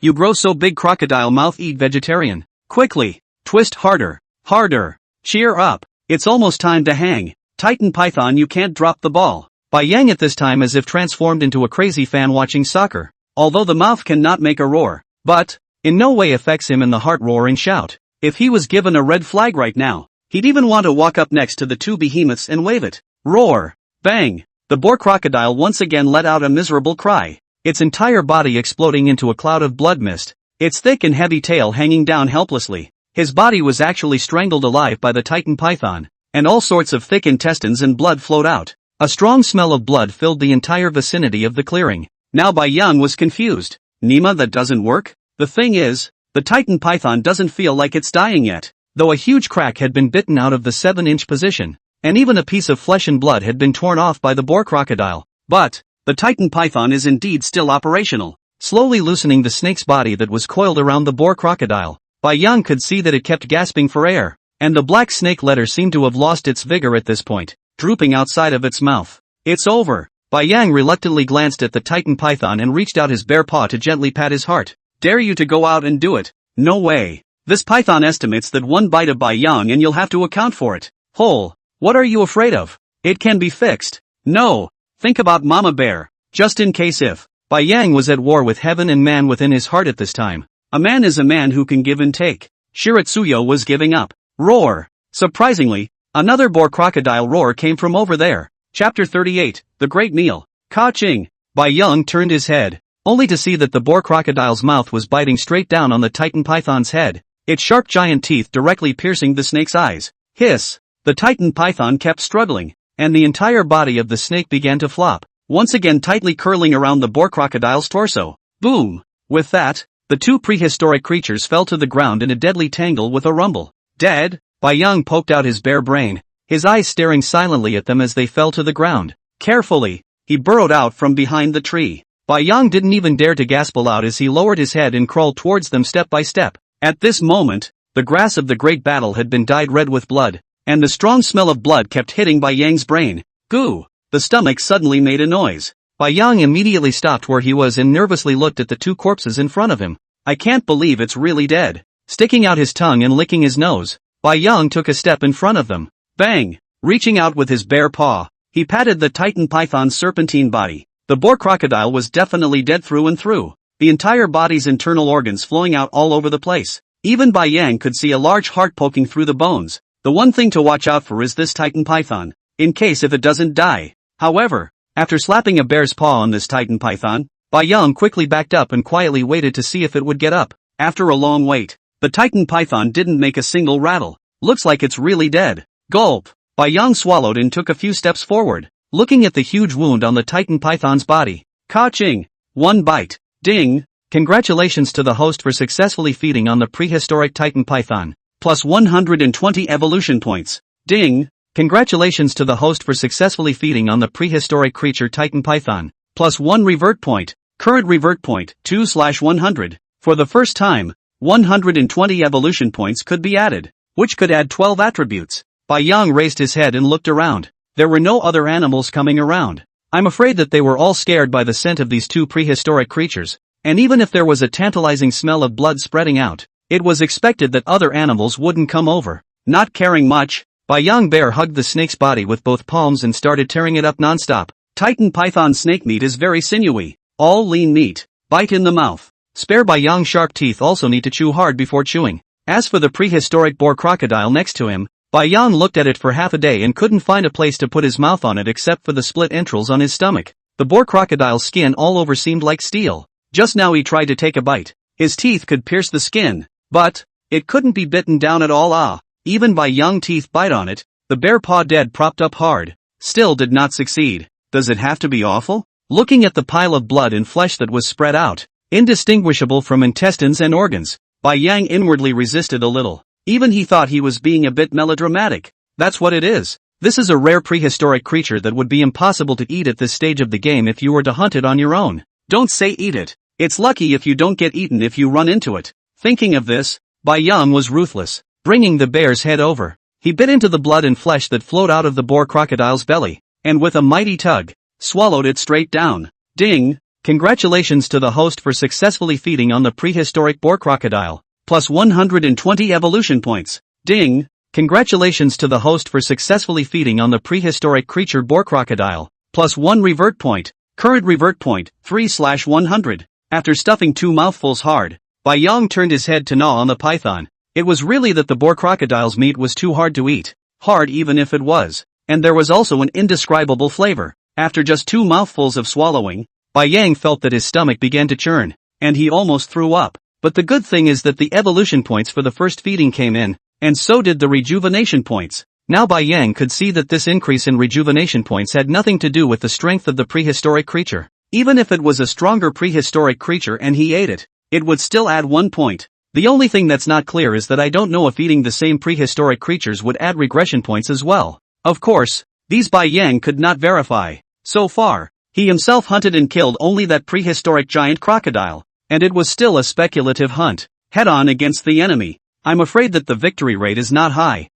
You grow so big, crocodile mouth, eat vegetarian. Quickly. Twist harder. Harder. Cheer up. It's almost time to hang. Titan python, you can't drop the ball. Bai Yang at this time as if transformed into a crazy fan watching soccer. Although the mouth cannot make a roar, but in no way affects him in the heart-roaring shout. If he was given a red flag right now, he'd even want to walk up next to the 2 behemoths and wave it. Roar. Bang. The boar crocodile once again let out a miserable cry, its entire body exploding into a cloud of blood mist, its thick and heavy tail hanging down helplessly. His body was actually strangled alive by the Titan python, and all sorts of thick intestines and blood flowed out. A strong smell of blood filled the entire vicinity of the clearing. Now Bai Yang was confused. Nima, that doesn't work? The thing is, the Titan python doesn't feel like it's dying yet, though a huge crack had been bitten out of the 7-inch position, and even a piece of flesh and blood had been torn off by the boar crocodile. But the Titan python is indeed still operational, slowly loosening the snake's body that was coiled around the boar crocodile. Bai Yang could see that it kept gasping for air, and the black snake letter seemed to have lost its vigor at this point, drooping outside of its mouth. It's over. Bai Yang reluctantly glanced at the Titan python and reached out his bare paw to gently pat his heart. Dare you to go out and do it? No way. This python estimates that one bite of Bai Yang and you'll have to account for it. Hole. What are you afraid of? It can be fixed. No. Think about Mama Bear. Just in case if. Bai Yang was at war with heaven and man within his heart at this time. A man is a man who can give and take. Shiratsuyo was giving up. Roar. Surprisingly, another boar crocodile roar came from over there. Chapter 38, The Great Meal. Ka-ching. Bai Yang turned his head, only to see that the boar crocodile's mouth was biting straight down on the Titan python's head, its sharp giant teeth directly piercing the snake's eyes. Hiss! The Titan python kept struggling, and the entire body of the snake began to flop, once again tightly curling around the boar crocodile's torso. Boom! With that, the two prehistoric creatures fell to the ground in a deadly tangle with a rumble. Dead? Bai Yang poked out his bare brain, his eyes staring silently at them as they fell to the ground. Carefully, he burrowed out from behind the tree. Bai Yang didn't even dare to gasp aloud as he lowered his head and crawled towards them step by step. At this moment, the grass of the great battle had been dyed red with blood, and the strong smell of blood kept hitting Bai Yang's brain. Goo! The stomach suddenly made a noise. Bai Yang immediately stopped where he was and nervously looked at the two corpses in front of him. I can't believe it's really dead. Sticking out his tongue and licking his nose, Bai Yang took a step in front of them. Bang! Reaching out with his bare paw, he patted the Titan python's serpentine body. The boar crocodile was definitely dead through and through, the entire body's internal organs flowing out all over the place. Even Bai Yang could see a large heart poking through the bones. The one thing to watch out for is this Titan python, in case if it doesn't die. However, after slapping a bear's paw on this Titan python, Bai Yang quickly backed up and quietly waited to see if it would get up. After a long wait, the Titan python didn't make a single rattle. Looks like it's really dead. Gulp! Bai Yang swallowed and took a few steps forward, looking at the huge wound on the Titan python's body. Ka-ching! One bite. Ding! Congratulations to the host for successfully feeding on the prehistoric Titan python. Plus 120 evolution points. Ding! Congratulations to the host for successfully feeding on the prehistoric creature Titan python. Plus 1 revert point. Current revert point, 2/100. For the first time, 120 evolution points could be added, which could add 12 attributes. Bai Yang raised his head and looked around. There were no other animals coming around. I'm afraid that they were all scared by the scent of these two prehistoric creatures, and even if there was a tantalizing smell of blood spreading out, it was expected that other animals wouldn't come over. Not caring much, Bai Yang bear hugged the snake's body with both palms and started tearing it up non-stop. Titan python snake meat is very sinewy, all lean meat. Bite in the mouth. Spare Bai Yang's sharp teeth also need to chew hard before chewing. As for the prehistoric boar crocodile next to him, Bai Yang looked at it for half a day and couldn't find a place to put his mouth on it except for the split entrails on his stomach. The boar crocodile's skin all over seemed like steel. Just now he tried to take a bite. His teeth could pierce the skin, but it couldn't be bitten down at all. Even Bai Yang teeth bite on it, the bare paw dead propped up hard, still did not succeed. Does it have to be awful? Looking at the pile of blood and flesh that was spread out, indistinguishable from intestines and organs, Bai Yang inwardly resisted a little. Even he thought he was being a bit melodramatic. That's what it is. This is a rare prehistoric creature that would be impossible to eat at this stage of the game if you were to hunt it on your own. Don't say eat it. It's lucky if you don't get eaten if you run into it. Thinking of this, Bai Yang was ruthless. Bringing the bear's head over, he bit into the blood and flesh that flowed out of the boar crocodile's belly, and with a mighty tug, swallowed it straight down. Ding! Congratulations to the host for successfully feeding on the prehistoric boar crocodile. Plus 120 evolution points. Ding! Congratulations to the host for successfully feeding on the prehistoric creature boar crocodile. Plus 1 revert point. Current revert point, 3/100. After stuffing 2 mouthfuls hard, Bai Yang turned his head to gnaw on the python. It was really that the boar crocodile's meat was too hard to eat. Hard even if it was. And there was also an indescribable flavor. After just 2 mouthfuls of swallowing, Bai Yang felt that his stomach began to churn, and he almost threw up. But the good thing is that the evolution points for the first feeding came in, and so did the rejuvenation points. Now Bai Yang could see that this increase in rejuvenation points had nothing to do with the strength of the prehistoric creature. Even if it was a stronger prehistoric creature and he ate it, it would still add 1 point. The only thing that's not clear is that I don't know if eating the same prehistoric creatures would add regression points as well. Of course, these Bai Yang could not verify. So far, he himself hunted and killed only that prehistoric giant crocodile, and it was still a speculative hunt, head-on against the enemy. I'm afraid that the victory rate is not high.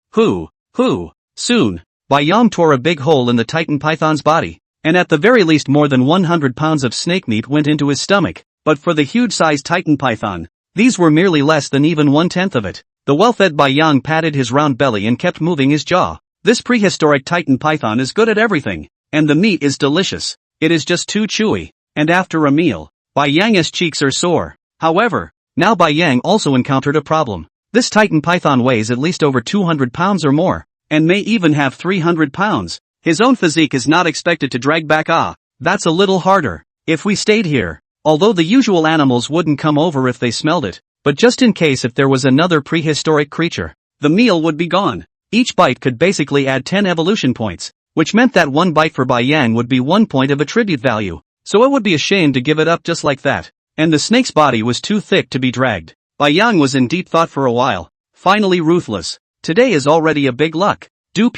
Soon, Bai Yang tore a big hole in the Titan python's body, and at the very least more than 100 pounds of snake meat went into his stomach, but for the huge-sized Titan python, these were merely less than even 1/10 of it. The well-fed Bai Yang patted his round belly and kept moving his jaw. This prehistoric Titan python is good at everything, and the meat is delicious. It is just too chewy, and after a meal, Bai Yang's cheeks are sore. However, now Bai Yang also encountered a problem. This Titan python weighs at least over 200 pounds or more, and may even have 300 pounds. His own physique is not expected to drag back. That's a little harder. if we stayed here. Although the usual animals wouldn't come over if they smelled it, but just in case if there was another prehistoric creature, the meal would be gone. Each bite could basically add 10 evolution points, which meant that one bite for Bai Yang would be 1 point of attribute value, so it would be a shame to give it up just like that. And the snake's body was too thick to be dragged. Bai Yang was in deep thought for a while, finally ruthless. Today is already a big luck. Do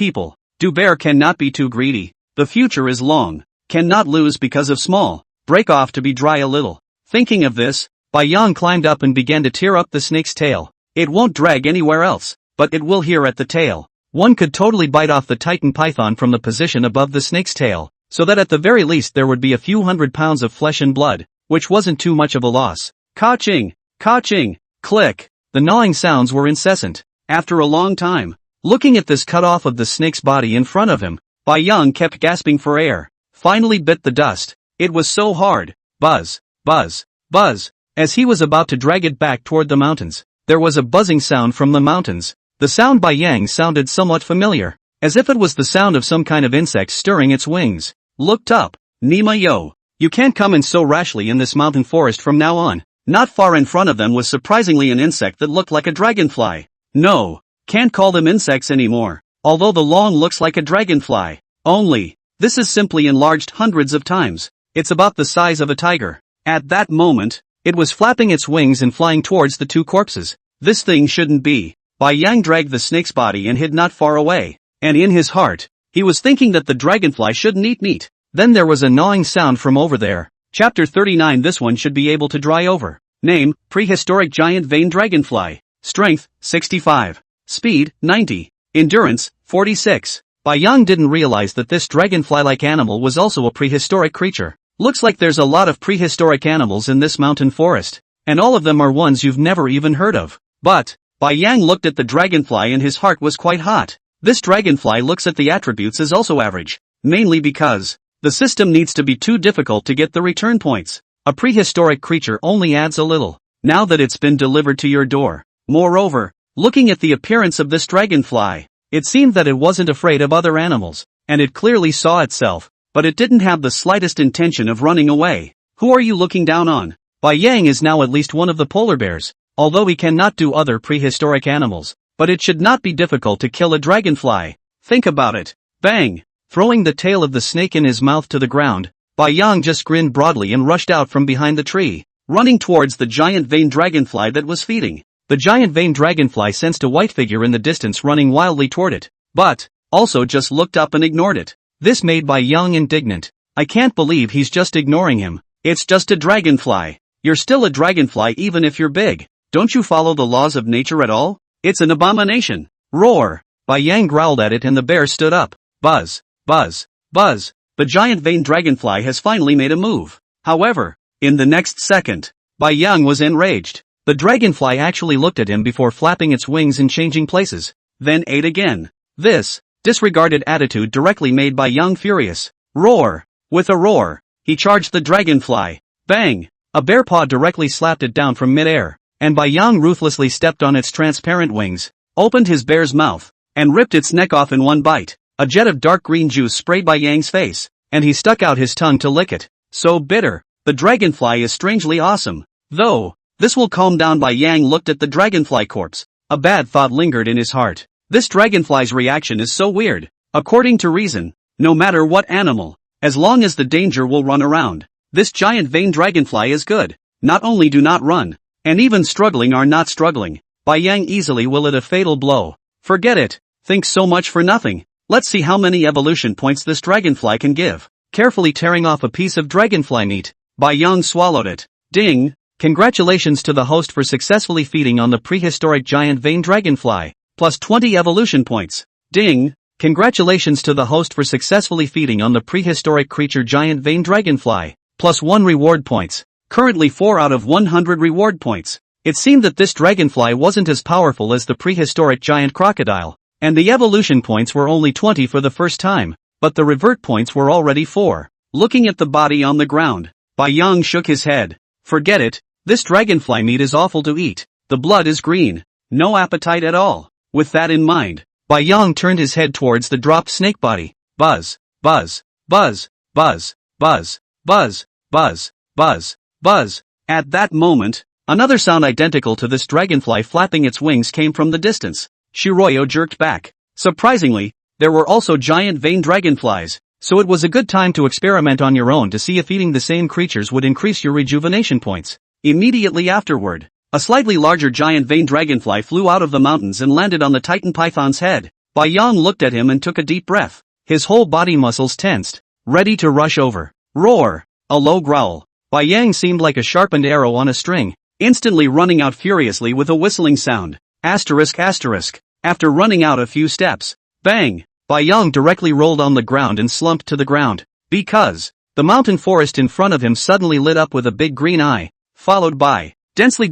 bear cannot be too greedy. The future is long. Cannot lose because of small. Break off to be dry a little. Thinking of this, Bai Yang climbed up and began to tear up the snake's tail. It won't drag anywhere else, but it will here at the tail. One could totally bite off the Titan python from the position above the snake's tail, so that at the very least there would be a few 100 pounds of flesh and blood, which wasn't too much of a loss. Ka-ching! Ka-ching! Click! The gnawing sounds were incessant. After a long time, looking at this cut off of the snake's body in front of him, Bai Yang kept gasping for air. Finally bit the dust. It was so hard. Buzz, buzz, buzz. As he was about to drag it back toward the mountains, there was a buzzing sound from the mountains. The sound Bai Yang sounded somewhat familiar, as if it was the sound of some kind of insect stirring its wings. Looked up. Nima yo. You can't come in so rashly in this mountain forest from now on. Not far in front of them was surprisingly an insect that looked like a dragonfly. No, can't call them insects anymore, although the long looks like a dragonfly. Only, this is simply enlarged hundreds of times. It's about the size of a tiger. At that moment, it was flapping its wings and flying towards the two corpses. This thing shouldn't be. Bai Yang dragged the snake's body and hid not far away, and in his heart, he was thinking that the dragonfly shouldn't eat meat. Then there was a gnawing sound from over there. Chapter 39. This one should be able to dry over. Name, Prehistoric Giant Vein Dragonfly. Strength, 65. Speed, 90. Endurance, 46. Bai Yang didn't realize that this dragonfly-like animal was also a prehistoric creature. Looks like there's a lot of prehistoric animals in this mountain forest, and all of them are ones you've never even heard of. But, Bai Yang looked at the dragonfly and his heart was quite hot. This dragonfly looks at the attributes as also average, mainly because the system needs to be too difficult to get the return points. A prehistoric creature only adds a little, now that it's been delivered to your door. Moreover, looking at the appearance of this dragonfly, it seemed that it wasn't afraid of other animals, and it clearly saw itself, but it didn't have the slightest intention of running away. Who are you looking down on? Bai Yang is now at least one of the polar bears, although he cannot do other prehistoric animals, but it should not be difficult to kill a dragonfly. Think about it. Bang! Throwing the tail of the snake in his mouth to the ground, Bai Yang just grinned broadly and rushed out from behind the tree, running towards the giant vein dragonfly that was feeding. The giant vein dragonfly sensed a white figure in the distance running wildly toward it, but also just looked up and ignored it. This made Bai Yang indignant. I can't believe he's just ignoring him. It's just a dragonfly. You're still a dragonfly even if you're big. Don't you follow the laws of nature at all? It's an abomination. Roar! Bai Yang growled at it and the bear stood up. Buzz, buzz, buzz. The giant vein dragonfly has finally made a move. However, in the next second, Bai Yang was enraged. The dragonfly actually looked at him before flapping its wings and changing places, then ate again. This disregarded attitude directly made Bai Yang furious. Roar! With a roar, he charged the dragonfly. Bang! A bear paw directly slapped it down from midair, and Bai Yang ruthlessly stepped on its transparent wings, opened his bear's mouth, and ripped its neck off in one bite. A jet of dark green juice sprayed Bai Yang's face, and he stuck out his tongue to lick it. So bitter. The dragonfly is strangely awesome. Though, this will calm down. Bai Yang looked at the dragonfly corpse. A bad thought lingered in his heart. This dragonfly's reaction is so weird. According to reason, no matter what animal, as long as the danger will run around, this giant vein dragonfly is good. Not only do not run, and even struggling are not struggling. Bai Yang easily will it a fatal blow. Forget it. Think so much for nothing. Let's see how many evolution points this dragonfly can give. Carefully tearing off a piece of dragonfly meat, Bai Yang swallowed it. Ding! Congratulations to the host for successfully feeding on the prehistoric giant vein dragonfly. Plus 20 evolution points. Ding! Congratulations to the host for successfully feeding on the prehistoric creature giant vein dragonfly. Plus 1 reward points. Currently 4 out of 100 reward points. It seemed that this dragonfly wasn't as powerful as the prehistoric giant crocodile, and the evolution points were only 20 for the first time, but the revert points were already 4. Looking at the body on the ground, Bai Yang shook his head. Forget it. This dragonfly meat is awful to eat. The blood is green. No appetite at all. With that in mind, Bai Yang turned his head towards the dropped snake body. Buzz, buzz, buzz, buzz, buzz, buzz, Buzz, buzz, buzz. At that moment, another sound identical to this dragonfly flapping its wings came from the distance. Shiroyo jerked back. Surprisingly, there were also giant vein dragonflies, so it was a good time to experiment on your own to see if eating the same creatures would increase your rejuvenation points. Immediately afterward, a slightly larger giant vein dragonfly flew out of the mountains and landed on the Titan Python's head. Bai Yang looked at him and took a deep breath. His whole body muscles tensed, ready to rush over. Roar! A low growl. Bai Yang seemed like a sharpened arrow on a string, instantly running out furiously with a whistling sound. Asterisk asterisk. After running out a few steps, bang! Bai Yang directly rolled on the ground and slumped to the ground. Because the mountain forest in front of him suddenly lit up with a big green eye, followed by densely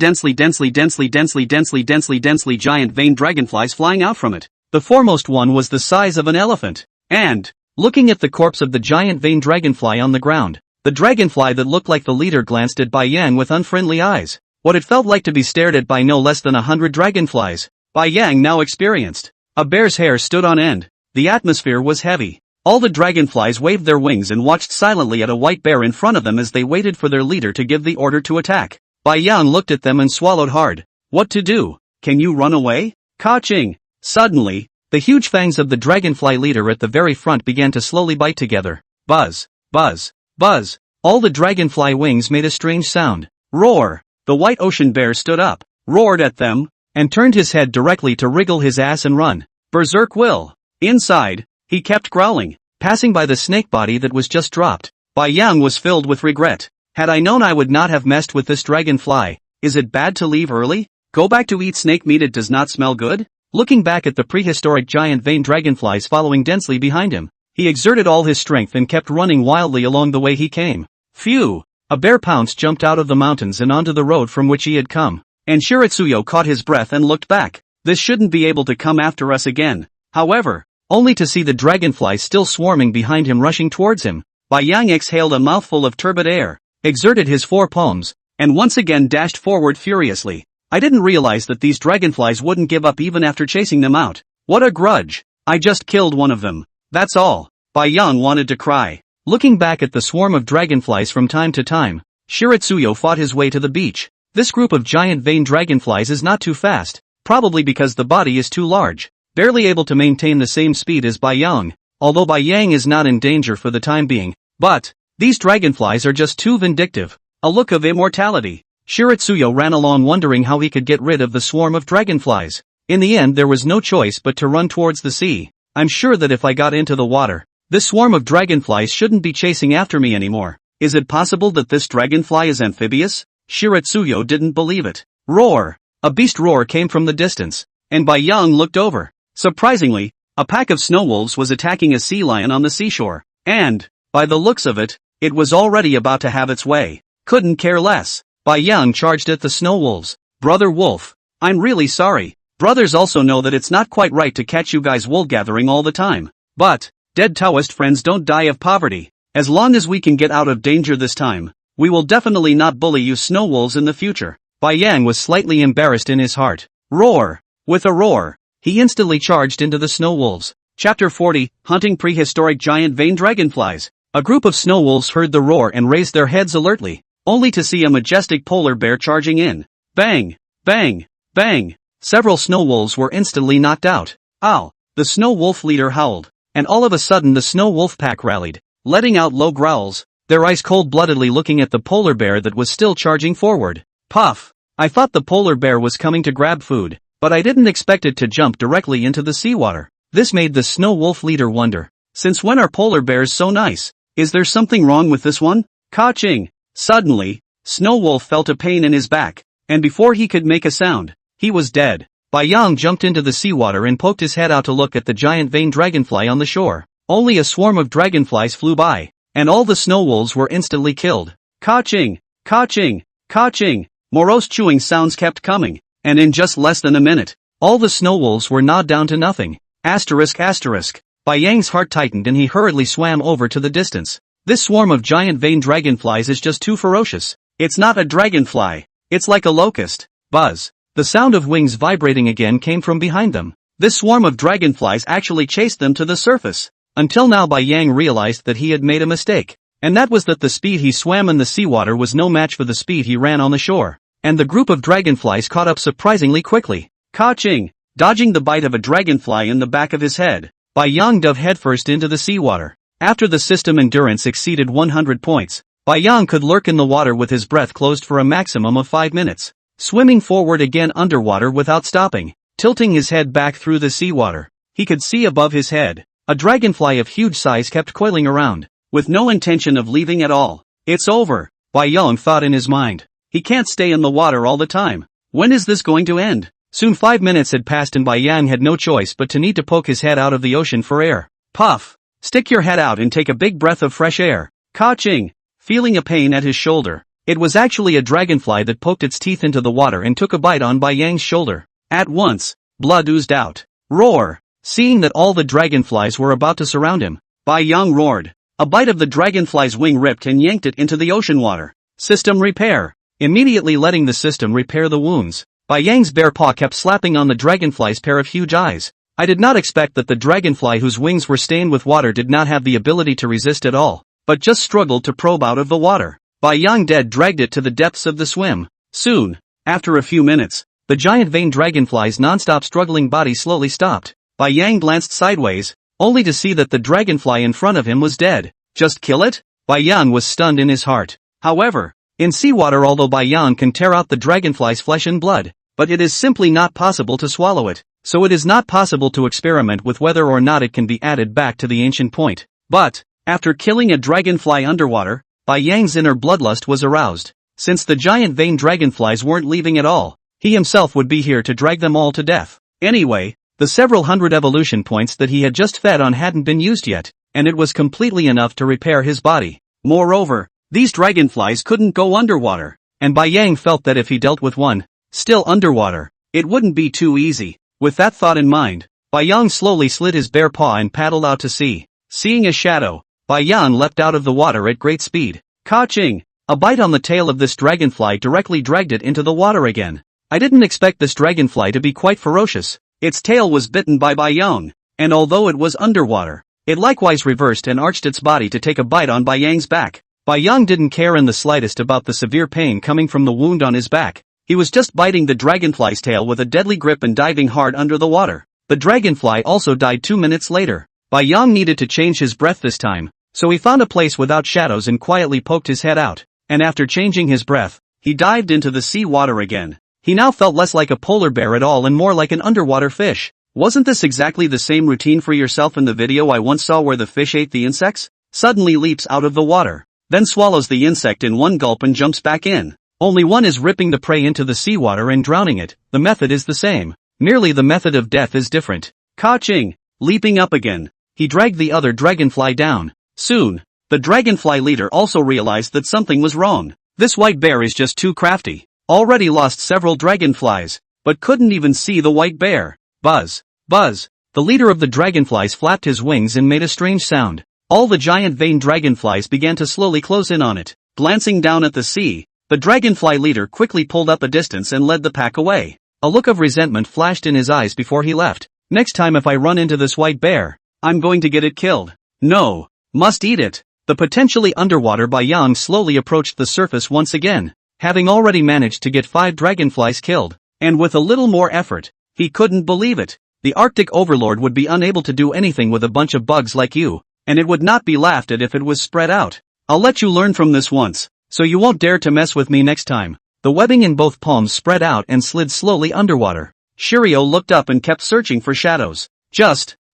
giant vein dragonflies flying out from it. The foremost one was the size of an elephant, and, looking at the corpse of the giant vein dragonfly on the ground, the dragonfly that looked like the leader glanced at Bai Yang with unfriendly eyes. What it felt like to be stared at by no less than 100 dragonflies. Bai Yang now experienced. A bear's hair stood on end. The atmosphere was heavy. All the dragonflies waved their wings and watched silently at a white bear in front of them as they waited for their leader to give the order to attack. Bai Yang looked at them and swallowed hard. What to do? Can you run away? Ka-ching! Suddenly, the huge fangs of the dragonfly leader at the very front began to slowly bite together. Buzz, buzz, buzz. All the dragonfly wings made a strange sound. Roar! The white ocean bear stood up, roared at them, and turned his head directly to wriggle his ass and run. Berserk will. Inside, he kept growling, passing by the snake body that was just dropped. Bai Yang was filled with regret. Had I known I would not have messed with this dragonfly. Is it bad to leave early? Go back to eat snake meat, it does not smell good? Looking back at the prehistoric giant vein dragonflies following densely behind him, he exerted all his strength and kept running wildly along the way he came. Phew! A bear pounce jumped out of the mountains and onto the road from which he had come, and Shiritsuyo caught his breath and looked back. This shouldn't be able to come after us again. However, only to see the dragonflies still swarming behind him rushing towards him. Bai Yang exhaled a mouthful of turbid air, exerted his four palms, and once again dashed forward furiously. I didn't realize that these dragonflies wouldn't give up even after chasing them out. What a grudge! I just killed one of them. That's all. Bai Yang wanted to cry. Looking back at the swarm of dragonflies from time to time, Shiritsuyo fought his way to the beach. This group of giant vein dragonflies is not too fast, probably because the body is too large, barely able to maintain the same speed as Bai Yang, although Bai Yang is not in danger for the time being. But these dragonflies are just too vindictive. A look of immortality. Shiritsuyo ran along wondering how he could get rid of the swarm of dragonflies. In the end there was no choice but to run towards the sea. I'm sure that if I got into the water, this swarm of dragonflies shouldn't be chasing after me anymore. Is it possible that this dragonfly is amphibious? Shiritsuyo didn't believe it. Roar! A beast roar came from the distance, and Bai Yang looked over. Surprisingly, a pack of snow wolves was attacking a sea lion on the seashore, and, by the looks of it, it was already about to have its way. Couldn't care less. Bai Yang charged at the snow wolves. Brother Wolf, I'm really sorry. Brothers also know that it's not quite right to catch you guys wool gathering all the time. But, dead Taoist friends don't die of poverty. As long as we can get out of danger this time, we will definitely not bully you snow wolves in the future. Bai Yang was slightly embarrassed in his heart. Roar! With a roar, he instantly charged into the snow wolves. Chapter 40, Hunting Prehistoric Giant Vein Dragonflies. A group of snow wolves heard the roar and raised their heads alertly, only to see a majestic polar bear charging in. Bang! Bang! Bang! Several snow wolves were instantly knocked out. Ow! The snow wolf leader howled, and all of a sudden the snow wolf pack rallied, letting out low growls, their eyes cold-bloodedly looking at the polar bear that was still charging forward. Puff! I thought the polar bear was coming to grab food, but I didn't expect it to jump directly into the seawater. This made the snow wolf leader wonder. Since when are polar bears so nice? Is there something wrong with this one? Ka-ching! Suddenly, Snow Wolf felt a pain in his back, and before he could make a sound, he was dead. Bai Yang jumped into the seawater and poked his head out to look at the giant vein dragonfly on the shore. Only a swarm of dragonflies flew by, and all the snow wolves were instantly killed. Ka-ching! Ka-ching! Ka-ching! Morose chewing sounds kept coming, and in just less than a minute, all the snow wolves were gnawed down to nothing. Asterisk asterisk. Bai Yang's heart tightened and he hurriedly swam over to the distance. This swarm of giant vein dragonflies is just too ferocious. It's not a dragonfly. It's like a locust. Buzz. The sound of wings vibrating again came from behind them. This swarm of dragonflies actually chased them to the surface. Until now Bai Yang realized that he had made a mistake, And that was that the speed he swam in the seawater was no match for the speed he ran on the shore. And the group of dragonflies caught up surprisingly quickly. Ka-ching! Dodging the bite of a dragonfly in the back of his head, Bai Yang dove headfirst into the seawater. After the system endurance exceeded 100 points, Bai Yang could lurk in the water with his breath closed for a maximum of 5 minutes, swimming forward again underwater without stopping, tilting his head back through the seawater. He could see above his head. A dragonfly of huge size kept coiling around, with no intention of leaving at all. It's over, Bai Yang thought in his mind. He can't stay in the water all the time. When is this going to end? Soon 5 minutes had passed and Bai Yang had no choice but to need to poke his head out of the ocean for air. Puff! Stick your head out and take a big breath of fresh air. Ka-ching! Feeling a pain at his shoulder. It was actually a dragonfly that poked its teeth into the water and took a bite on Bai Yang's shoulder. At once, blood oozed out. Roar! Seeing that all the dragonflies were about to surround him, Bai Yang roared. A bite of the dragonfly's wing ripped and yanked it into the ocean water. System repair. Immediately letting the system repair the wounds, Bai Yang's bare paw kept slapping on the dragonfly's pair of huge eyes. I did not expect that the dragonfly whose wings were stained with water did not have the ability to resist at all, but just struggled to probe out of the water. Bai Yang dead dragged it to the depths of the swim. Soon, after a few minutes, the giant vein dragonfly's non-stop struggling body slowly stopped. Bai Yang glanced sideways, only to see that the dragonfly in front of him was dead. Just kill it? Bai Yang was stunned in his heart. However, in seawater although Bai Yang can tear out the dragonfly's flesh and blood, but it is simply not possible to swallow it, so it is not possible to experiment with whether or not it can be added back to the ancient point. But, after killing a dragonfly underwater, Bai Yang's inner bloodlust was aroused. Since the giant vein dragonflies weren't leaving at all, he himself would be here to drag them all to death. Anyway, the several hundred evolution points that he had just fed on hadn't been used yet, and it was completely enough to repair his body. Moreover, these dragonflies couldn't go underwater, and Bai Yang felt that if he dealt with one, still underwater, it wouldn't be too easy. With that thought in mind, Bai Yang slowly slid his bare paw and paddled out to sea. Seeing a shadow, Bai Yang leapt out of the water at great speed. Ka-ching! A bite on the tail of this dragonfly directly dragged it into the water again. I didn't expect this dragonfly to be quite ferocious. Its tail was bitten by Bai Yang, and although it was underwater, it likewise reversed and arched its body to take a bite on Bai Yang's back. Bai Yang didn't care in the slightest about the severe pain coming from the wound on his back. He was just biting the dragonfly's tail with a deadly grip and diving hard under the water. The dragonfly also died 2 minutes later. Bai Yang needed to change his breath this time, so he found a place without shadows and quietly poked his head out, and after changing his breath, he dived into the sea water again. He now felt less like a polar bear at all and more like an underwater fish. Wasn't this exactly the same routine for yourself in the video I once saw where the fish ate the insects? Suddenly leaps out of the water, then swallows the insect in one gulp and jumps back in. Only one is ripping the prey into the seawater and drowning it. The method is the same. Merely the method of death is different. Ka-ching! Leaping up again, he dragged the other dragonfly down. Soon, the dragonfly leader also realized that something was wrong. This white bear is just too crafty. Already lost several dragonflies, but couldn't even see the white bear. Buzz! Buzz! The leader of the dragonflies flapped his wings and made a strange sound. All the giant vein dragonflies began to slowly close in on it. Glancing down at the sea, the dragonfly leader quickly pulled up a distance and led the pack away. A look of resentment flashed in his eyes before he left. Next time if I run into this white bear, I'm going to get it killed. No, must eat it. The potentially underwater Bai Yang slowly approached the surface once again, having already managed to get 5 dragonflies killed, and with a little more effort, he couldn't believe it. The Arctic Overlord would be unable to do anything with a bunch of bugs like you, and it would not be laughed at if it was spread out. I'll let you learn from this once, so you won't dare to mess with me next time. The webbing in both palms spread out and slid slowly underwater. Shiryo looked up and kept searching for shadows.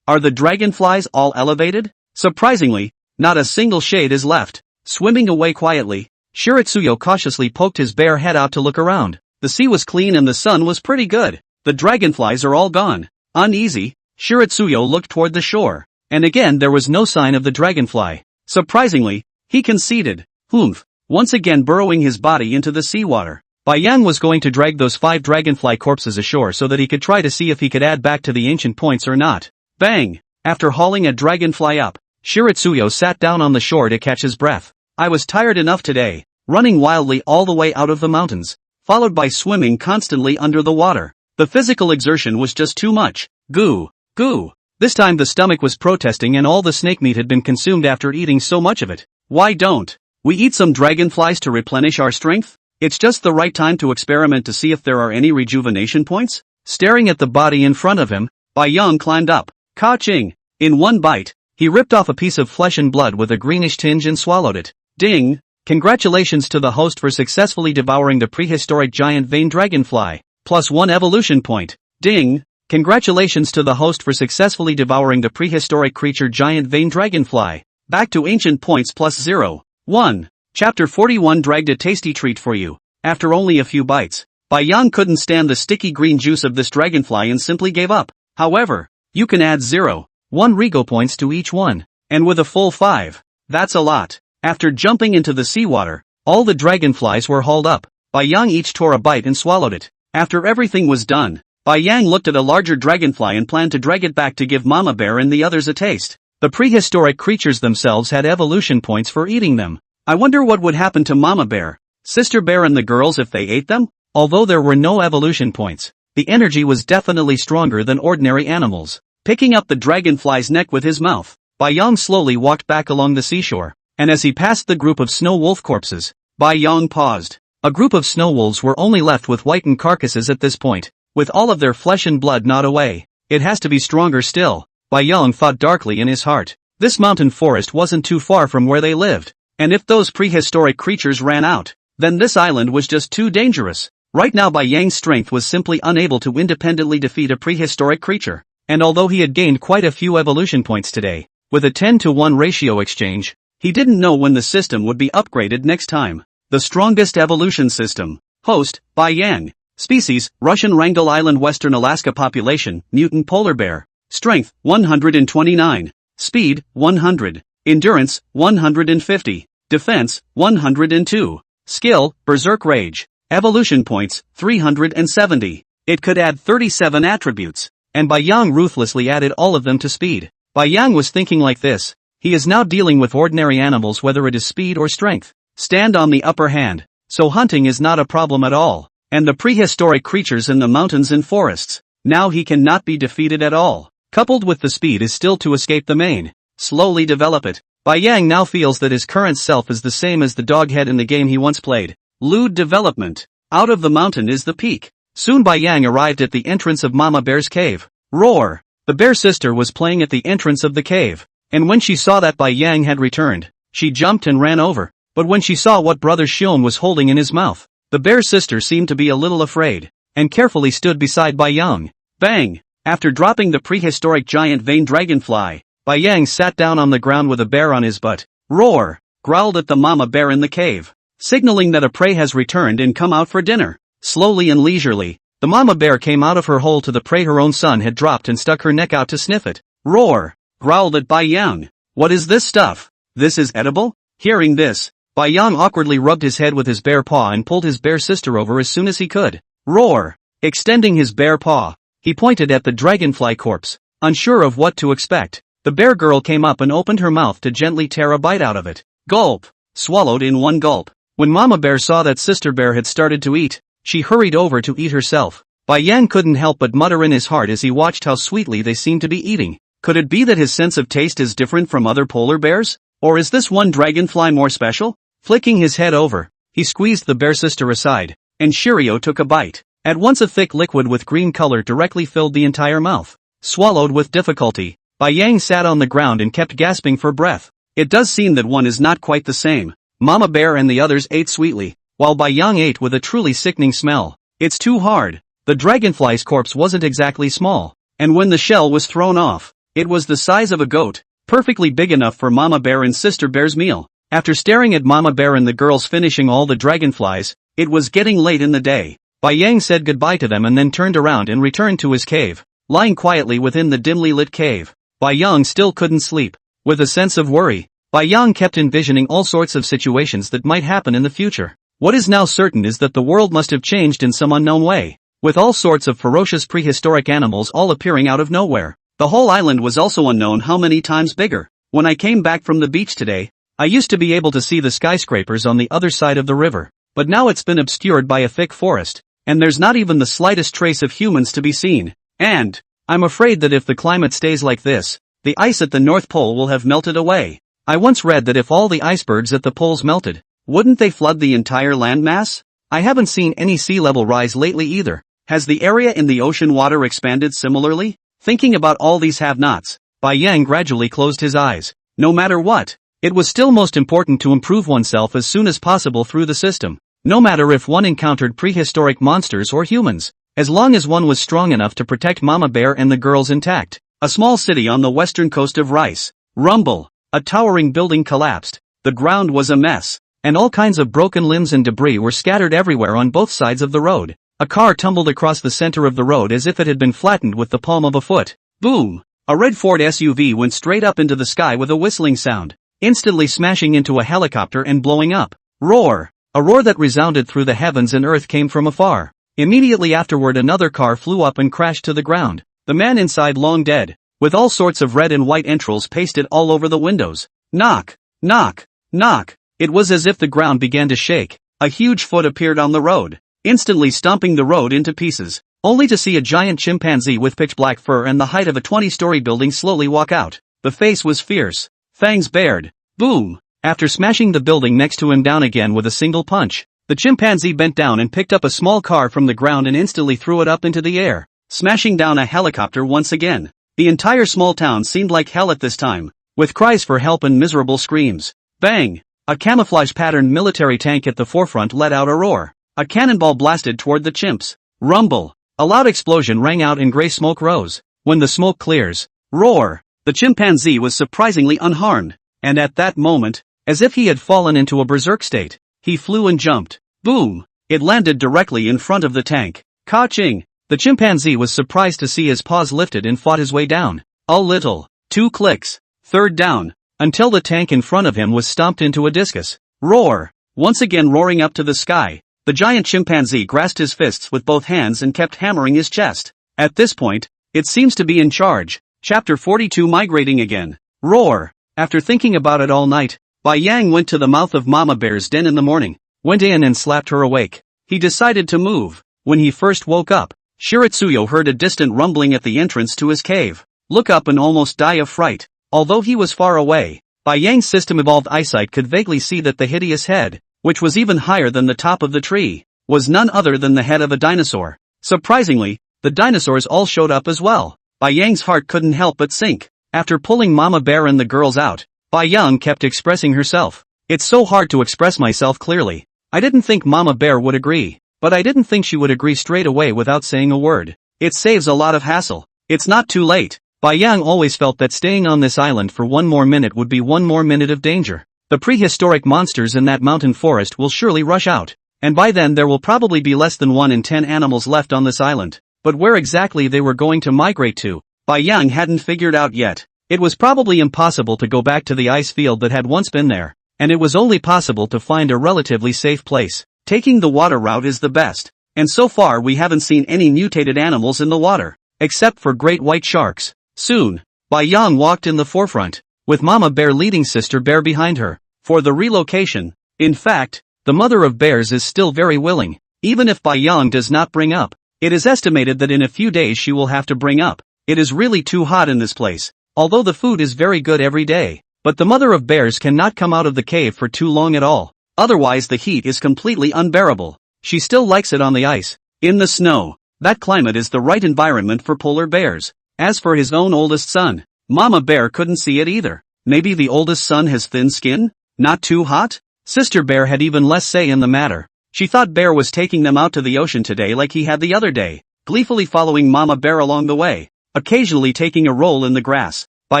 Are the dragonflies all elevated? Surprisingly, not a single shade is left. Swimming away quietly, Shiritsuyo cautiously poked his bare head out to look around. The sea was clean and the sun was pretty good. The dragonflies are all gone. Uneasy, Shiritsuyo looked toward the shore, and again there was no sign of the dragonfly. Surprisingly, he conceded. Humph. Once again burrowing his body into the seawater, Bai Yang was going to drag those 5 dragonfly corpses ashore so that he could try to see if he could add back to the ancient points or not. Bang! After hauling a dragonfly up, Shiritsuyo sat down on the shore to catch his breath. I was tired enough today, running wildly all the way out of the mountains, followed by swimming constantly under the water. The physical exertion was just too much. Goo! Goo! This time the stomach was protesting and all the snake meat had been consumed after eating so much of it. Why don't we eat some dragonflies to replenish our strength? It's just the right time to experiment to see if there are any rejuvenation points. Staring at the body in front of him, Bai Yang climbed up. Ka-ching! In one bite, he ripped off a piece of flesh and blood with a greenish tinge and swallowed it. Ding! Congratulations to the host for successfully devouring the prehistoric giant vein dragonfly. +1 evolution point. Ding! Congratulations to the host for successfully devouring the prehistoric creature giant vein dragonfly. Back to ancient points +0. 1. Chapter 41 dragged a tasty treat for you. After only a few bites, Bai Yang couldn't stand the sticky green juice of this dragonfly and simply gave up. However, you can add 0.1 Rego points to each one. And with a full 5. That's a lot. After jumping into the seawater, all the dragonflies were hauled up. Bai Yang each tore a bite and swallowed it. After everything was done, Bai Yang looked at a larger dragonfly and planned to drag it back to give Mama Bear and the others a taste. The prehistoric creatures themselves had evolution points for eating them. I wonder what would happen to Mama Bear, Sister Bear and the girls if they ate them? Although there were no evolution points, the energy was definitely stronger than ordinary animals. Picking up the dragonfly's neck with his mouth, Bai Yang slowly walked back along the seashore, and as he passed the group of snow wolf corpses, Bai Yang paused. A group of snow wolves were only left with whitened carcasses at this point, with all of their flesh and blood gnawed away. It has to be stronger still, Bai Yang thought darkly in his heart. This mountain forest wasn't too far from where they lived, and if those prehistoric creatures ran out, then this island was just too dangerous. Right now Bai Yang's strength was simply unable to independently defeat a prehistoric creature, and although he had gained quite a few evolution points today, with a 10-to-1 ratio exchange, he didn't know when the system would be upgraded next time. The strongest evolution system. Host, Bai Yang. Species, Russian Wrangel Island Western Alaska population, mutant polar bear. Strength, 129. Speed, 100. Endurance, 150. Defense, 102. Skill, Berserk Rage. Evolution points, 370. It could add 37 attributes. And Bai Yang ruthlessly added all of them to speed. Bai Yang was thinking like this. He is now dealing with ordinary animals whether it is speed or strength. Stand on the upper hand. So hunting is not a problem at all. And the prehistoric creatures in the mountains and forests. Now he cannot be defeated at all. Coupled with the speed is still to escape the main. Slowly develop it. Bai Yang now feels that his current self is the same as the dog head in the game he once played. Lewd development. Out of the mountain is the peak. Soon Bai Yang arrived at the entrance of Mama Bear's cave. Roar! The bear sister was playing at the entrance of the cave. And when she saw that Bai Yang had returned, she jumped and ran over. But when she saw what Brother Xion was holding in his mouth, the bear sister seemed to be a little afraid, and carefully stood beside Bai Yang. Bang! After dropping the prehistoric giant vein dragonfly, Bai Yang sat down on the ground with a bear on his butt. Roar! Growled at the mama bear in the cave, signaling that a prey has returned and come out for dinner. Slowly and leisurely, the mama bear came out of her hole to the prey her own son had dropped and stuck her neck out to sniff it. Roar! Growled at Bai Yang. What is this stuff? This is edible? Hearing this, Bai Yang awkwardly rubbed his head with his bare paw and pulled his bear sister over as soon as he could. Roar! Extending his bare paw, he pointed at the dragonfly corpse, unsure of what to expect. The bear girl came up and opened her mouth to gently tear a bite out of it. Gulp! Swallowed in one gulp. When Mama Bear saw that Sister Bear had started to eat, she hurried over to eat herself. Bai Yang couldn't help but mutter in his heart as he watched how sweetly they seemed to be eating. Could it be that his sense of taste is different from other polar bears? Or is this one dragonfly more special? Flicking his head over, he squeezed the bear sister aside, and Shiryo took a bite. At once a thick liquid with green color directly filled the entire mouth. Swallowed with difficulty, Bai Yang sat on the ground and kept gasping for breath. It does seem that one is not quite the same. Mama Bear and the others ate sweetly, while Bai Yang ate with a truly sickening smell. It's too hard. The dragonfly's corpse wasn't exactly small, and when the shell was thrown off, it was the size of a goat, perfectly big enough for Mama Bear and Sister Bear's meal. After staring at Mama Bear and the girls finishing all the dragonflies, it was getting late in the day. Bai Yang said goodbye to them and then turned around and returned to his cave. Lying quietly within the dimly lit cave, Bai Yang still couldn't sleep. With a sense of worry, Bai Yang kept envisioning all sorts of situations that might happen in the future. What is now certain is that the world must have changed in some unknown way, with all sorts of ferocious prehistoric animals all appearing out of nowhere. The whole island was also unknown how many times bigger. When I came back from the beach today, I used to be able to see the skyscrapers on the other side of the river, but now it's been obscured by a thick forest, and there's not even the slightest trace of humans to be seen. And I'm afraid that if the climate stays like this, the ice at the North Pole will have melted away. I once read that if all the icebergs at the poles melted, wouldn't they flood the entire landmass? I haven't seen any sea level rise lately either. Has the area in the ocean water expanded similarly? Thinking about all these have-nots, Bai Yang gradually closed his eyes. No matter what, it was still most important to improve oneself as soon as possible through the system. No matter if one encountered prehistoric monsters or humans, as long as one was strong enough to protect Mama Bear and the girls intact. A small city on the western coast of Rice. Rumble. A towering building collapsed. The ground was a mess, and all kinds of broken limbs and debris were scattered everywhere on both sides of the road. A car tumbled across the center of the road as if it had been flattened with the palm of a foot. Boom! A red Ford SUV went straight up into the sky with a whistling sound, instantly smashing into a helicopter and blowing up. Roar! A roar that resounded through the heavens and earth came from afar. Immediately afterward another car flew up and crashed to the ground, the man inside long dead, with all sorts of red and white entrails pasted all over the windows. Knock! Knock! Knock! It was as if the ground began to shake. A huge foot appeared on the road, instantly stomping the road into pieces, only to see a giant chimpanzee with pitch black fur and the height of a 20-story building slowly walk out. The face was fierce, fangs bared. Boom! After smashing the building next to him down again with a single punch, the chimpanzee bent down and picked up a small car from the ground and instantly threw it up into the air, smashing down a helicopter once again. The entire small town seemed like hell at this time, with cries for help and miserable screams. Bang! A camouflage-patterned military tank at the forefront let out a roar. A cannonball blasted toward the chimps. Rumble! A loud explosion rang out and gray smoke rose. When the smoke clears, roar! The chimpanzee was surprisingly unharmed, and at that moment, as if he had fallen into a berserk state, he flew and jumped. Boom! It landed directly in front of the tank. Ka-ching! The chimpanzee was surprised to see his paws lifted and fought his way down. A little. 2 clicks. Third down. Until the tank in front of him was stomped into a discus. Roar! Once again roaring up to the sky, the giant chimpanzee grasped his fists with both hands and kept hammering his chest. At this point, it seems to be in charge. Chapter 42 Migrating again. Roar! After thinking about it all night, Bai Yang went to the mouth of Mama Bear's den in the morning, went in and slapped her awake. He decided to move. When he first woke up, Shiritsuyo heard a distant rumbling at the entrance to his cave. Look up and almost die of fright. Although he was far away, Bai Yang's system-evolved eyesight could vaguely see that the hideous head, which was even higher than the top of the tree, was none other than the head of a dinosaur. Surprisingly, the dinosaurs all showed up as well. Bai Yang's heart couldn't help but sink. After pulling Mama Bear and the girls out, Bai Yang kept expressing herself. It's so hard to express myself clearly. I didn't think Mama Bear would agree, but I didn't think she would agree straight away without saying a word. It saves a lot of hassle. It's not too late. Bai Yang always felt that staying on this island for one more minute would be one more minute of danger. The prehistoric monsters in that mountain forest will surely rush out, and by then there will probably be less than 1 in 10 animals left on this island. But where exactly they were going to migrate to, Bai Yang hadn't figured out yet. It was probably impossible to go back to the ice field that had once been there, and it was only possible to find a relatively safe place. Taking the water route is the best, and so far we haven't seen any mutated animals in the water, except for great white sharks. Soon, Bai Yang walked in the forefront, with Mama Bear leading Sister Bear behind her, for the relocation. In fact, the mother of bears is still very willing, even if Bai Yang does not bring up. It is estimated that in a few days she will have to bring up. It is really too hot in this place, although the food is very good every day. But the mother of bears cannot come out of the cave for too long at all, otherwise the heat is completely unbearable. She still likes it on the ice, in the snow. That climate is the right environment for polar bears. As for his own oldest son, Mama Bear couldn't see it either. Maybe the oldest son has thin skin? Not too hot? Sister Bear had even less say in the matter. She thought Bear was taking them out to the ocean today like he had the other day, gleefully following Mama Bear along the way, occasionally taking a roll in the grass. Bai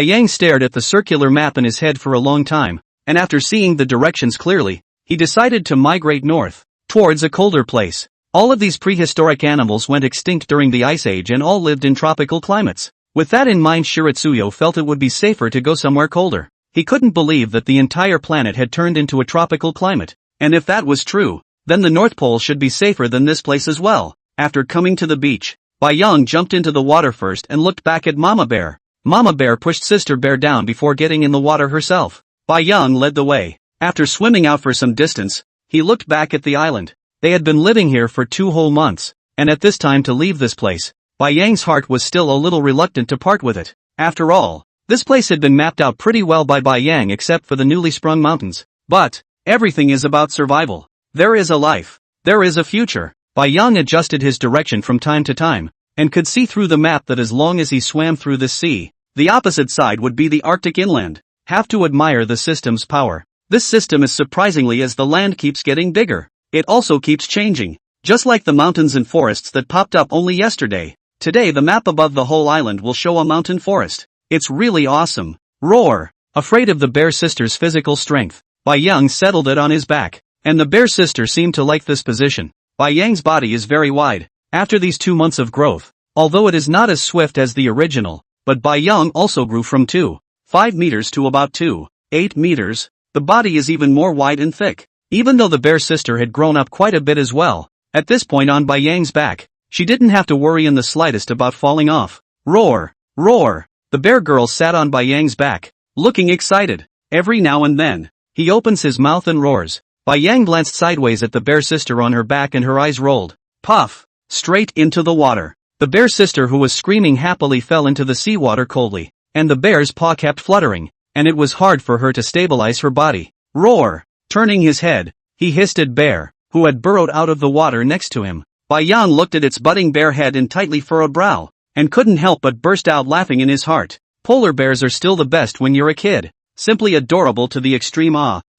Yang stared at the circular map in his head for a long time, and after seeing the directions clearly, he decided to migrate north, towards a colder place. All of these prehistoric animals went extinct during the Ice Age and all lived in tropical climates. With that in mind, Shiritsuyo felt it would be safer to go somewhere colder. He couldn't believe that the entire planet had turned into a tropical climate, and if that was true, then the North Pole should be safer than this place as well. After coming to the beach, Bai Yang jumped into the water first and looked back at Mama Bear. Mama Bear pushed Sister Bear down before getting in the water herself. Bai Yang led the way. After swimming out for some distance, he looked back at the island. They had been living here for 2 whole months, and at this time to leave this place, Bai Yang's heart was still a little reluctant to part with it. After all, This place had been mapped out pretty well by Yang except for the newly sprung mountains. But everything is about survival. There is a life. There is a future. Yang adjusted his direction from time to time, and could see through the map that as long as he swam through this sea, the opposite side would be the Arctic inland. Have to admire the system's power. This system is surprisingly as the land keeps getting bigger. It also keeps changing. Just like the mountains and forests that popped up only yesterday. Today the map above the whole island will show a mountain forest. It's really awesome. Roar! Afraid of the bear sister's physical strength, Yang settled it on his back. And the bear sister seemed to like this position. Yang's body is very wide. After these 2 months of growth, although it is not as swift as the original, but Yang also grew from 2.5 meters to about 2.8 meters. The body is even more wide and thick. Even though the bear sister had grown up quite a bit as well, at this point on Yang's back, she didn't have to worry in the slightest about falling off. Roar! Roar! The bear girl sat on Yang's back, looking excited. Every now and then, he opens his mouth and roars. Yang glanced sideways at the bear sister on her back and her eyes rolled. Puff! Straight into the water. The bear sister who was screaming happily fell into the seawater coldly, and the bear's paw kept fluttering, and it was hard for her to stabilize her body. Roar! Turning his head, he hissed at Bear, who had burrowed out of the water next to him. Yang looked at its budding bear head and tightly furrowed brow, and couldn't help but burst out laughing in his heart. Polar bears are still the best when you're a kid. Simply adorable to the extreme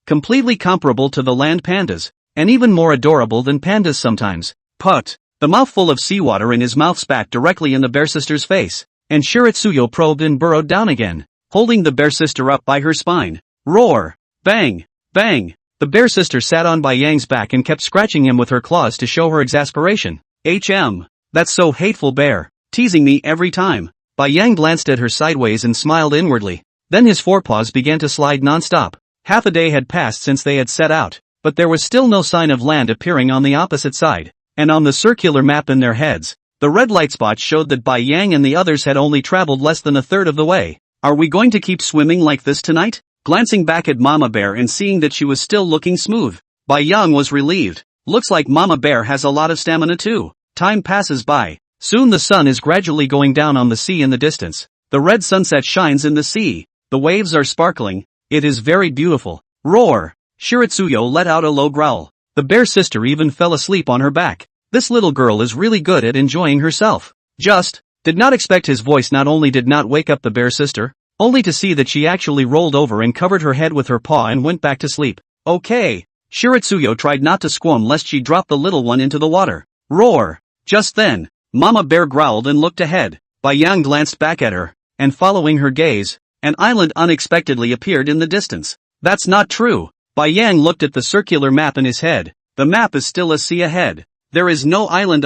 completely comparable to the land pandas, and even more adorable than pandas sometimes. Put! The mouthful of seawater in his mouth spat directly in the bear sister's face, and Shiritsuyo probed and burrowed down again, holding the bear sister up by her spine. Roar! Bang! Bang! The bear sister sat on Yang's back and kept scratching him with her claws to show her exasperation. That's so hateful, bear, teasing me every time. Yang glanced at her sideways and smiled inwardly. Then his forepaws began to slide non-stop. Half a day had passed since they had set out, but there was still no sign of land appearing on the opposite side, and on the circular map in their heads, the red light spot showed that Yang and the others had only traveled less than a third of the way. Are we going to keep swimming like this tonight? Glancing back at Mama Bear and seeing that she was still looking smooth, Yang was relieved. Looks like Mama Bear has a lot of stamina too. Time passes by. Soon the sun is gradually going down on the sea in the distance. The red sunset shines in the sea. The waves are sparkling. It is very beautiful. Roar! Shiritsuyo let out a low growl. The bear sister even fell asleep on her back. This little girl is really good at enjoying herself. Did not expect his voice not only did not wake up the bear sister, only to see that she actually rolled over and covered her head with her paw and went back to sleep. Okay. Shiritsuyo tried not to squirm lest she drop the little one into the water. Roar! Just then, Mama Bear growled and looked ahead. Yang glanced back at her, and following her gaze, an island unexpectedly appeared in the distance. That's not true. Yang looked at the circular map in his head. The map is still a sea ahead. There is no island.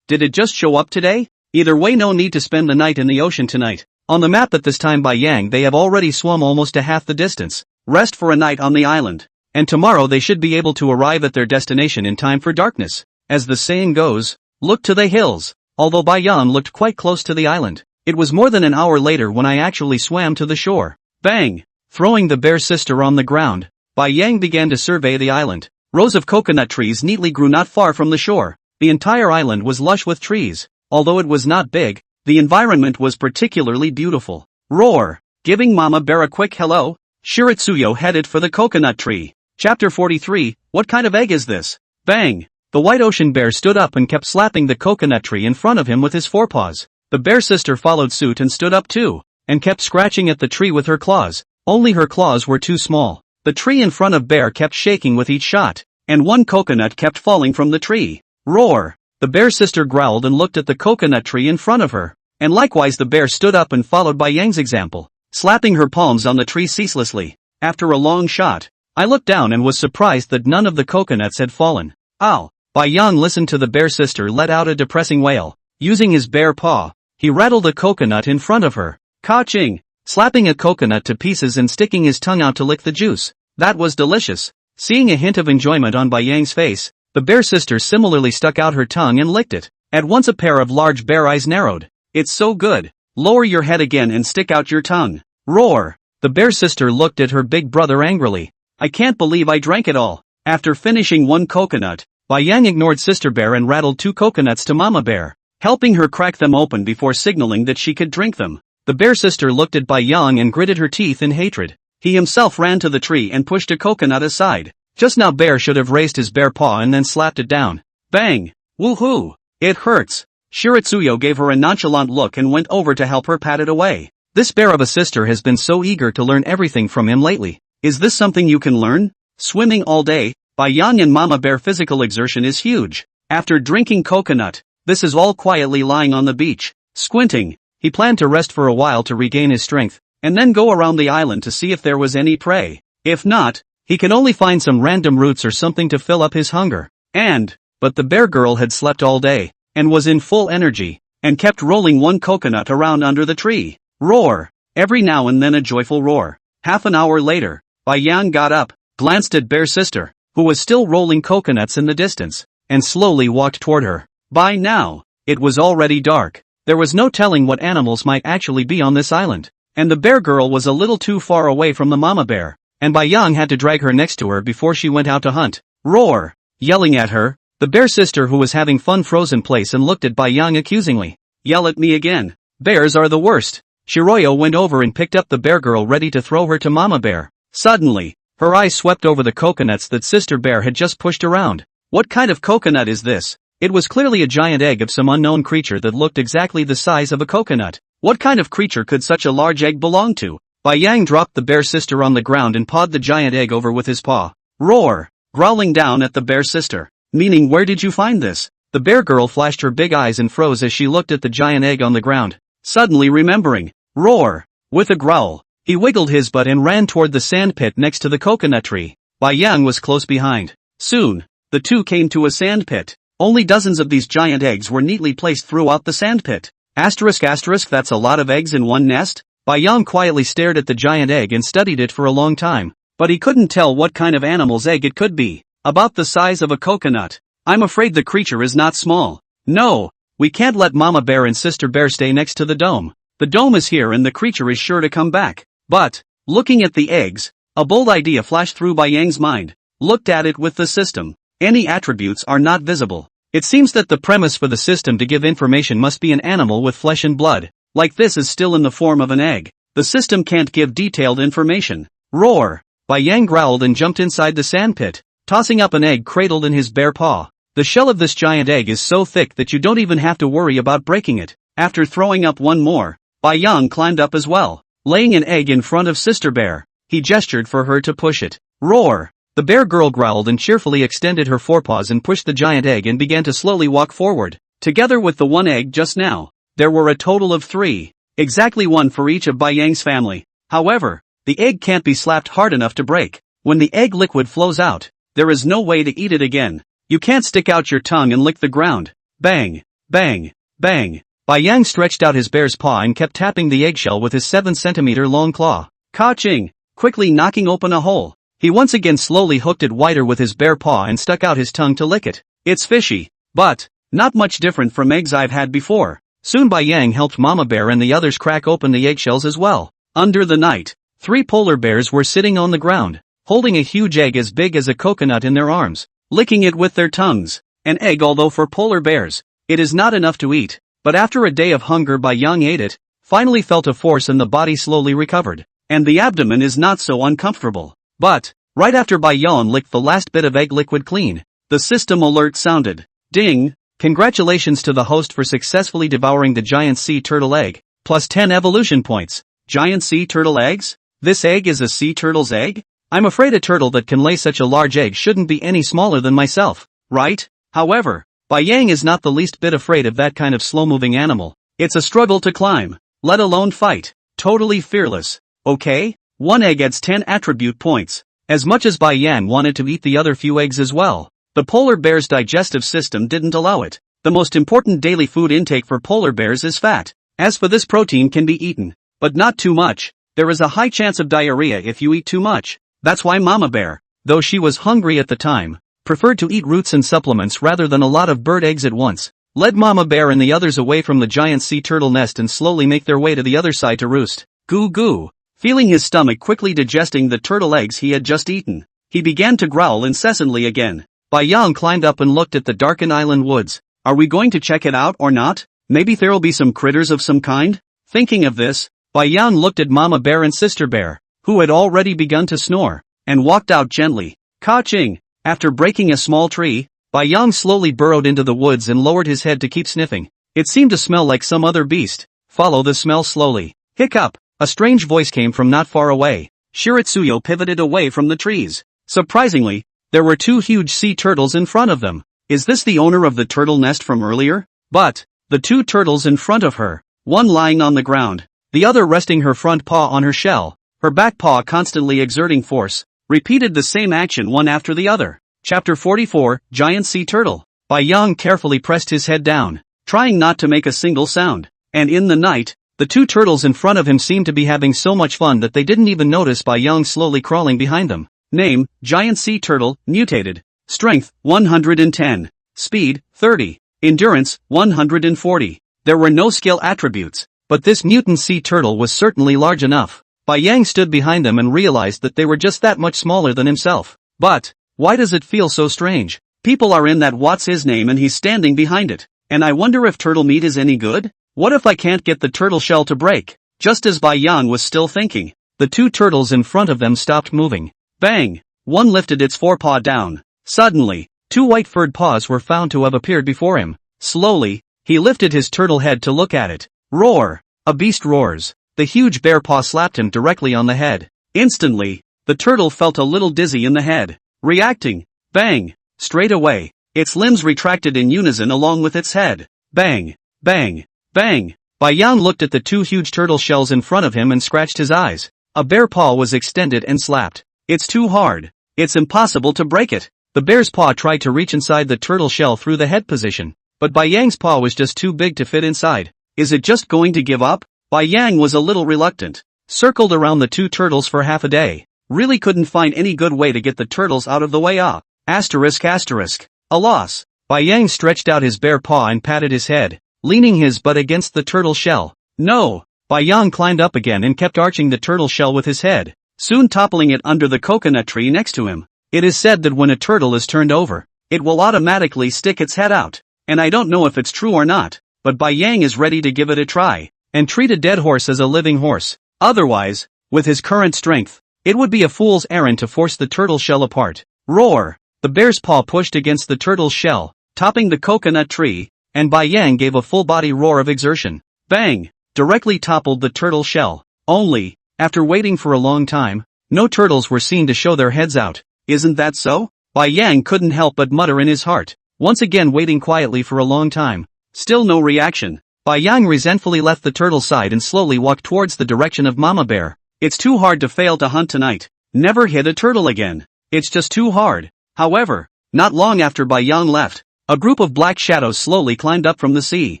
Did it just show up today? Either way, no need to spend the night in the ocean tonight. On the map at this time Yang they have already swum almost to half the distance. Rest for a night on the island. And tomorrow they should be able to arrive at their destination in time for darkness. As the saying goes, look to the hills. Although Yang looked quite close to the island, it was more than an hour later when I actually swam to the shore. Bang! Throwing the bear sister on the ground, Yang began to survey the island. Rows of coconut trees neatly grew not far from the shore. The entire island was lush with trees. Although it was not big, the environment was particularly beautiful. Roar! Giving Mama Bear a quick hello, Shiritsuyo headed for the coconut tree. Chapter 43, What kind of egg is this? Bang! The white ocean bear stood up and kept slapping the coconut tree in front of him with his forepaws. The bear sister followed suit and stood up too, and kept scratching at the tree with her claws. Only her claws were too small. The tree in front of Bear kept shaking with each shot, and one coconut kept falling from the tree. Roar! The bear sister growled and looked at the coconut tree in front of her, and likewise the bear stood up and followed Yang's example, slapping her palms on the tree ceaselessly. After a long shot, I looked down and was surprised that none of the coconuts had fallen. Ow! Yang listened to the bear sister let out a depressing wail. Using his bare paw, he rattled a coconut in front of her. Ka-ching! Slapping a coconut to pieces and sticking his tongue out to lick the juice. That was delicious. Seeing a hint of enjoyment on Yang's face, the bear sister similarly stuck out her tongue and licked it. At once a pair of large bear eyes narrowed. It's so good. Lower your head again and stick out your tongue. Roar! The bear sister looked at her big brother angrily. I can't believe I drank it all. After finishing one coconut, Yang ignored Sister Bear and rattled two coconuts to Mama Bear, helping her crack them open before signaling that she could drink them. The bear sister looked at Bai Yang and gritted her teeth in hatred. He himself ran to the tree and pushed a coconut aside. Just now Bear should have raised his bear paw and then slapped it down. Bang! Woohoo! It hurts! Shiritsuyo gave her a nonchalant look and went over to help her pat it away. This bear of a sister has been so eager to learn everything from him lately. Is this something you can learn? Swimming all day? Bai Yang and Mama Bear physical exertion is huge. After drinking coconut, this is all quietly lying on the beach. Squinting, he planned to rest for a while to regain his strength, and then go around the island to see if there was any prey. If not, he could only find some random roots or something to fill up his hunger. But the bear girl had slept all day, and was in full energy, and kept rolling one coconut around under the tree. Roar! Every now and then a joyful roar. Half an hour later, Bai Yang got up, glanced at Bear Sister, who was still rolling coconuts in the distance, and slowly walked toward her. By now, it was already dark. There was no telling what animals might actually be on this island, and the bear girl was a little too far away from the mama bear, and Bai Yang had to drag her next to her before she went out to hunt. Roar! Yelling at her, the bear sister who was having fun froze in place and looked at Bai Yang accusingly. Yell at me again. Bears are the worst. Shiroyo went over and picked up the bear girl ready to throw her to Mama Bear. Suddenly, her eyes swept over the coconuts that Sister Bear had just pushed around. What kind of coconut is this? It was clearly a giant egg of some unknown creature that looked exactly the size of a coconut. What kind of creature could such a large egg belong to? Bai Yang dropped the bear sister on the ground and pawed the giant egg over with his paw. Roar! Growling down at the bear sister. Meaning, where did you find this? The bear girl flashed her big eyes and froze as she looked at the giant egg on the ground. Suddenly remembering. Roar! With a growl, he wiggled his butt and ran toward the sand pit next to the coconut tree. Bai Yang was close behind. Soon, the two came to a sand pit. Only dozens of these giant eggs were neatly placed throughout the sand pit. Asterisk, that's a lot of eggs in one nest? Bai Yang quietly stared at the giant egg and studied it for a long time. But he couldn't tell what kind of animal's egg it could be. About the size of a coconut. I'm afraid the creature is not small. No, we can't let Mama Bear and Sister Bear stay next to the dome. The dome is here and the creature is sure to come back. But, looking at the eggs, a bold idea flashed through Bai Yang's mind. Looked at it with the system. Any attributes are not visible. It seems that the premise for the system to give information must be an animal with flesh and blood. Like this is still in the form of an egg. The system can't give detailed information. Roar! Bai Yang growled and jumped inside the sand pit, tossing up an egg cradled in his bare paw. The shell of this giant egg is so thick that you don't even have to worry about breaking it. After throwing up one more, Bai Yang climbed up as well, laying an egg in front of Sister Bear. He gestured for her to push it. Roar! The bear girl growled and cheerfully extended her forepaws and pushed the giant egg and began to slowly walk forward. Together with the one egg just now, there were a total of 3. Exactly one for each of Bai Yang's family. However, the egg can't be slapped hard enough to break. When the egg liquid flows out, there is no way to eat it again. You can't stick out your tongue and lick the ground. Bang! Bang! Bang! Bai Yang stretched out his bear's paw and kept tapping the eggshell with his 7-centimeter long claw. Ka-ching! Quickly knocking open a hole. He once again slowly hooked it wider with his bare paw and stuck out his tongue to lick it. It's fishy, but not much different from eggs I've had before. Soon Bai Yang helped Mama Bear and the others crack open the eggshells as well. Under the night, 3 polar bears were sitting on the ground, holding a huge egg as big as a coconut in their arms, licking it with their tongues. An egg, although for polar bears, it is not enough to eat, but after a day of hunger Bai Yang ate it, finally felt a force and the body slowly recovered, and the abdomen is not so uncomfortable. But, right after Bai Yang licked the last bit of egg liquid clean, the system alert sounded. Ding! Congratulations to the host for successfully devouring the giant sea turtle egg, plus 10 evolution points. Giant sea turtle eggs? This egg is a sea turtle's egg? I'm afraid a turtle that can lay such a large egg shouldn't be any smaller than myself, right? However, Bai Yang is not the least bit afraid of that kind of slow-moving animal. It's a struggle to climb, let alone fight. Totally fearless. Okay? One egg adds 10 attribute points. As much as Bai Yang wanted to eat the other few eggs as well, the polar bear's digestive system didn't allow it. The most important daily food intake for polar bears is fat. As for this, protein can be eaten, but not too much. There is a high chance of diarrhea if you eat too much. That's why Mama Bear, though she was hungry at the time, preferred to eat roots and supplements rather than a lot of bird eggs at once. Led Mama Bear and the others away from the giant sea turtle nest and slowly make their way to the other side to roost. Goo goo. Feeling his stomach quickly digesting the turtle eggs he had just eaten, he began to growl incessantly again. Bai Yang climbed up and looked at the darkened island woods. Are we going to check it out or not? Maybe there'll be some critters of some kind? Thinking of this, Bai Yang looked at Mama Bear and Sister Bear, who had already begun to snore, and walked out gently. Ka-ching! After breaking a small tree, Bai Yang slowly burrowed into the woods and lowered his head to keep sniffing. It seemed to smell like some other beast. Follow the smell slowly. Hiccup! A strange voice came from not far away. Shiritsuyo pivoted away from the trees. Surprisingly, there were 2 huge sea turtles in front of them. Is this the owner of the turtle nest from earlier? But, the 2 turtles in front of her, one lying on the ground, the other resting her front paw on her shell, her back paw constantly exerting force, repeated the same action one after the other. Chapter 44, Giant Sea Turtle. Bai Yang carefully pressed his head down, trying not to make a single sound. And in the night, the 2 turtles in front of him seemed to be having so much fun that they didn't even notice Bai Yang slowly crawling behind them. Name, Giant Sea Turtle, mutated. Strength, 110. Speed, 30. Endurance, 140. There were no skill attributes, but this mutant sea turtle was certainly large enough. Bai Yang stood behind them and realized that they were just that much smaller than himself. But, why does it feel so strange? People are in that what's his name and he's standing behind it. And I wonder if turtle meat is any good? What if I can't get the turtle shell to break? Just as Bai Yang was still thinking, the 2 turtles in front of them stopped moving. Bang! One lifted its forepaw down. Suddenly, 2 white-furred paws were found to have appeared before him. Slowly, he lifted his turtle head to look at it. Roar! A beast roars. The huge bear paw slapped him directly on the head. Instantly, the turtle felt a little dizzy in the head. Reacting. Bang! Straight away, its limbs retracted in unison along with its head. Bang! Bang! Bang! Bai Yang looked at the 2 huge turtle shells in front of him and scratched his eyes. A bear paw was extended and slapped. It's too hard. It's impossible to break it. The bear's paw tried to reach inside the turtle shell through the head position, but Bai Yang's paw was just too big to fit inside. Is it just going to give up? Bai Yang was a little reluctant. Circled around the 2 turtles for half a day. Really couldn't find any good way to get the turtles out of the way. Asterisk. A loss. Bai Yang stretched out his bare paw and patted his head, leaning his butt against the turtle shell. No! Bai Yang climbed up again and kept arching the turtle shell with his head, soon toppling it under the coconut tree next to him. It is said that when a turtle is turned over, it will automatically stick its head out. And I don't know if it's true or not, but Bai Yang is ready to give it a try, and treat a dead horse as a living horse. Otherwise, with his current strength, it would be a fool's errand to force the turtle shell apart. Roar! The bear's paw pushed against the turtle's shell, topping the coconut tree, and Bai Yang gave a full-body roar of exertion. Bang! Directly toppled the turtle shell. Only, after waiting for a long time, no turtles were seen to show their heads out. Isn't that so? Bai Yang couldn't help but mutter in his heart. Once again waiting quietly for a long time. Still no reaction. Bai Yang resentfully left the turtle's side and slowly walked towards the direction of Mama Bear. It's too hard to fail to hunt tonight. Never hit a turtle again. It's just too hard. However, not long after Bai Yang left, a group of black shadows slowly climbed up from the sea.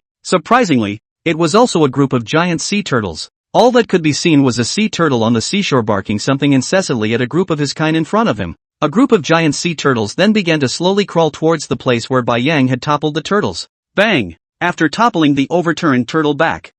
Surprisingly, it was also a group of giant sea turtles. All that could be seen was a sea turtle on the seashore barking something incessantly at a group of his kind in front of him. A group of giant sea turtles then began to slowly crawl towards the place where Bai Yang had toppled the turtles. Bang! After toppling the overturned turtle back,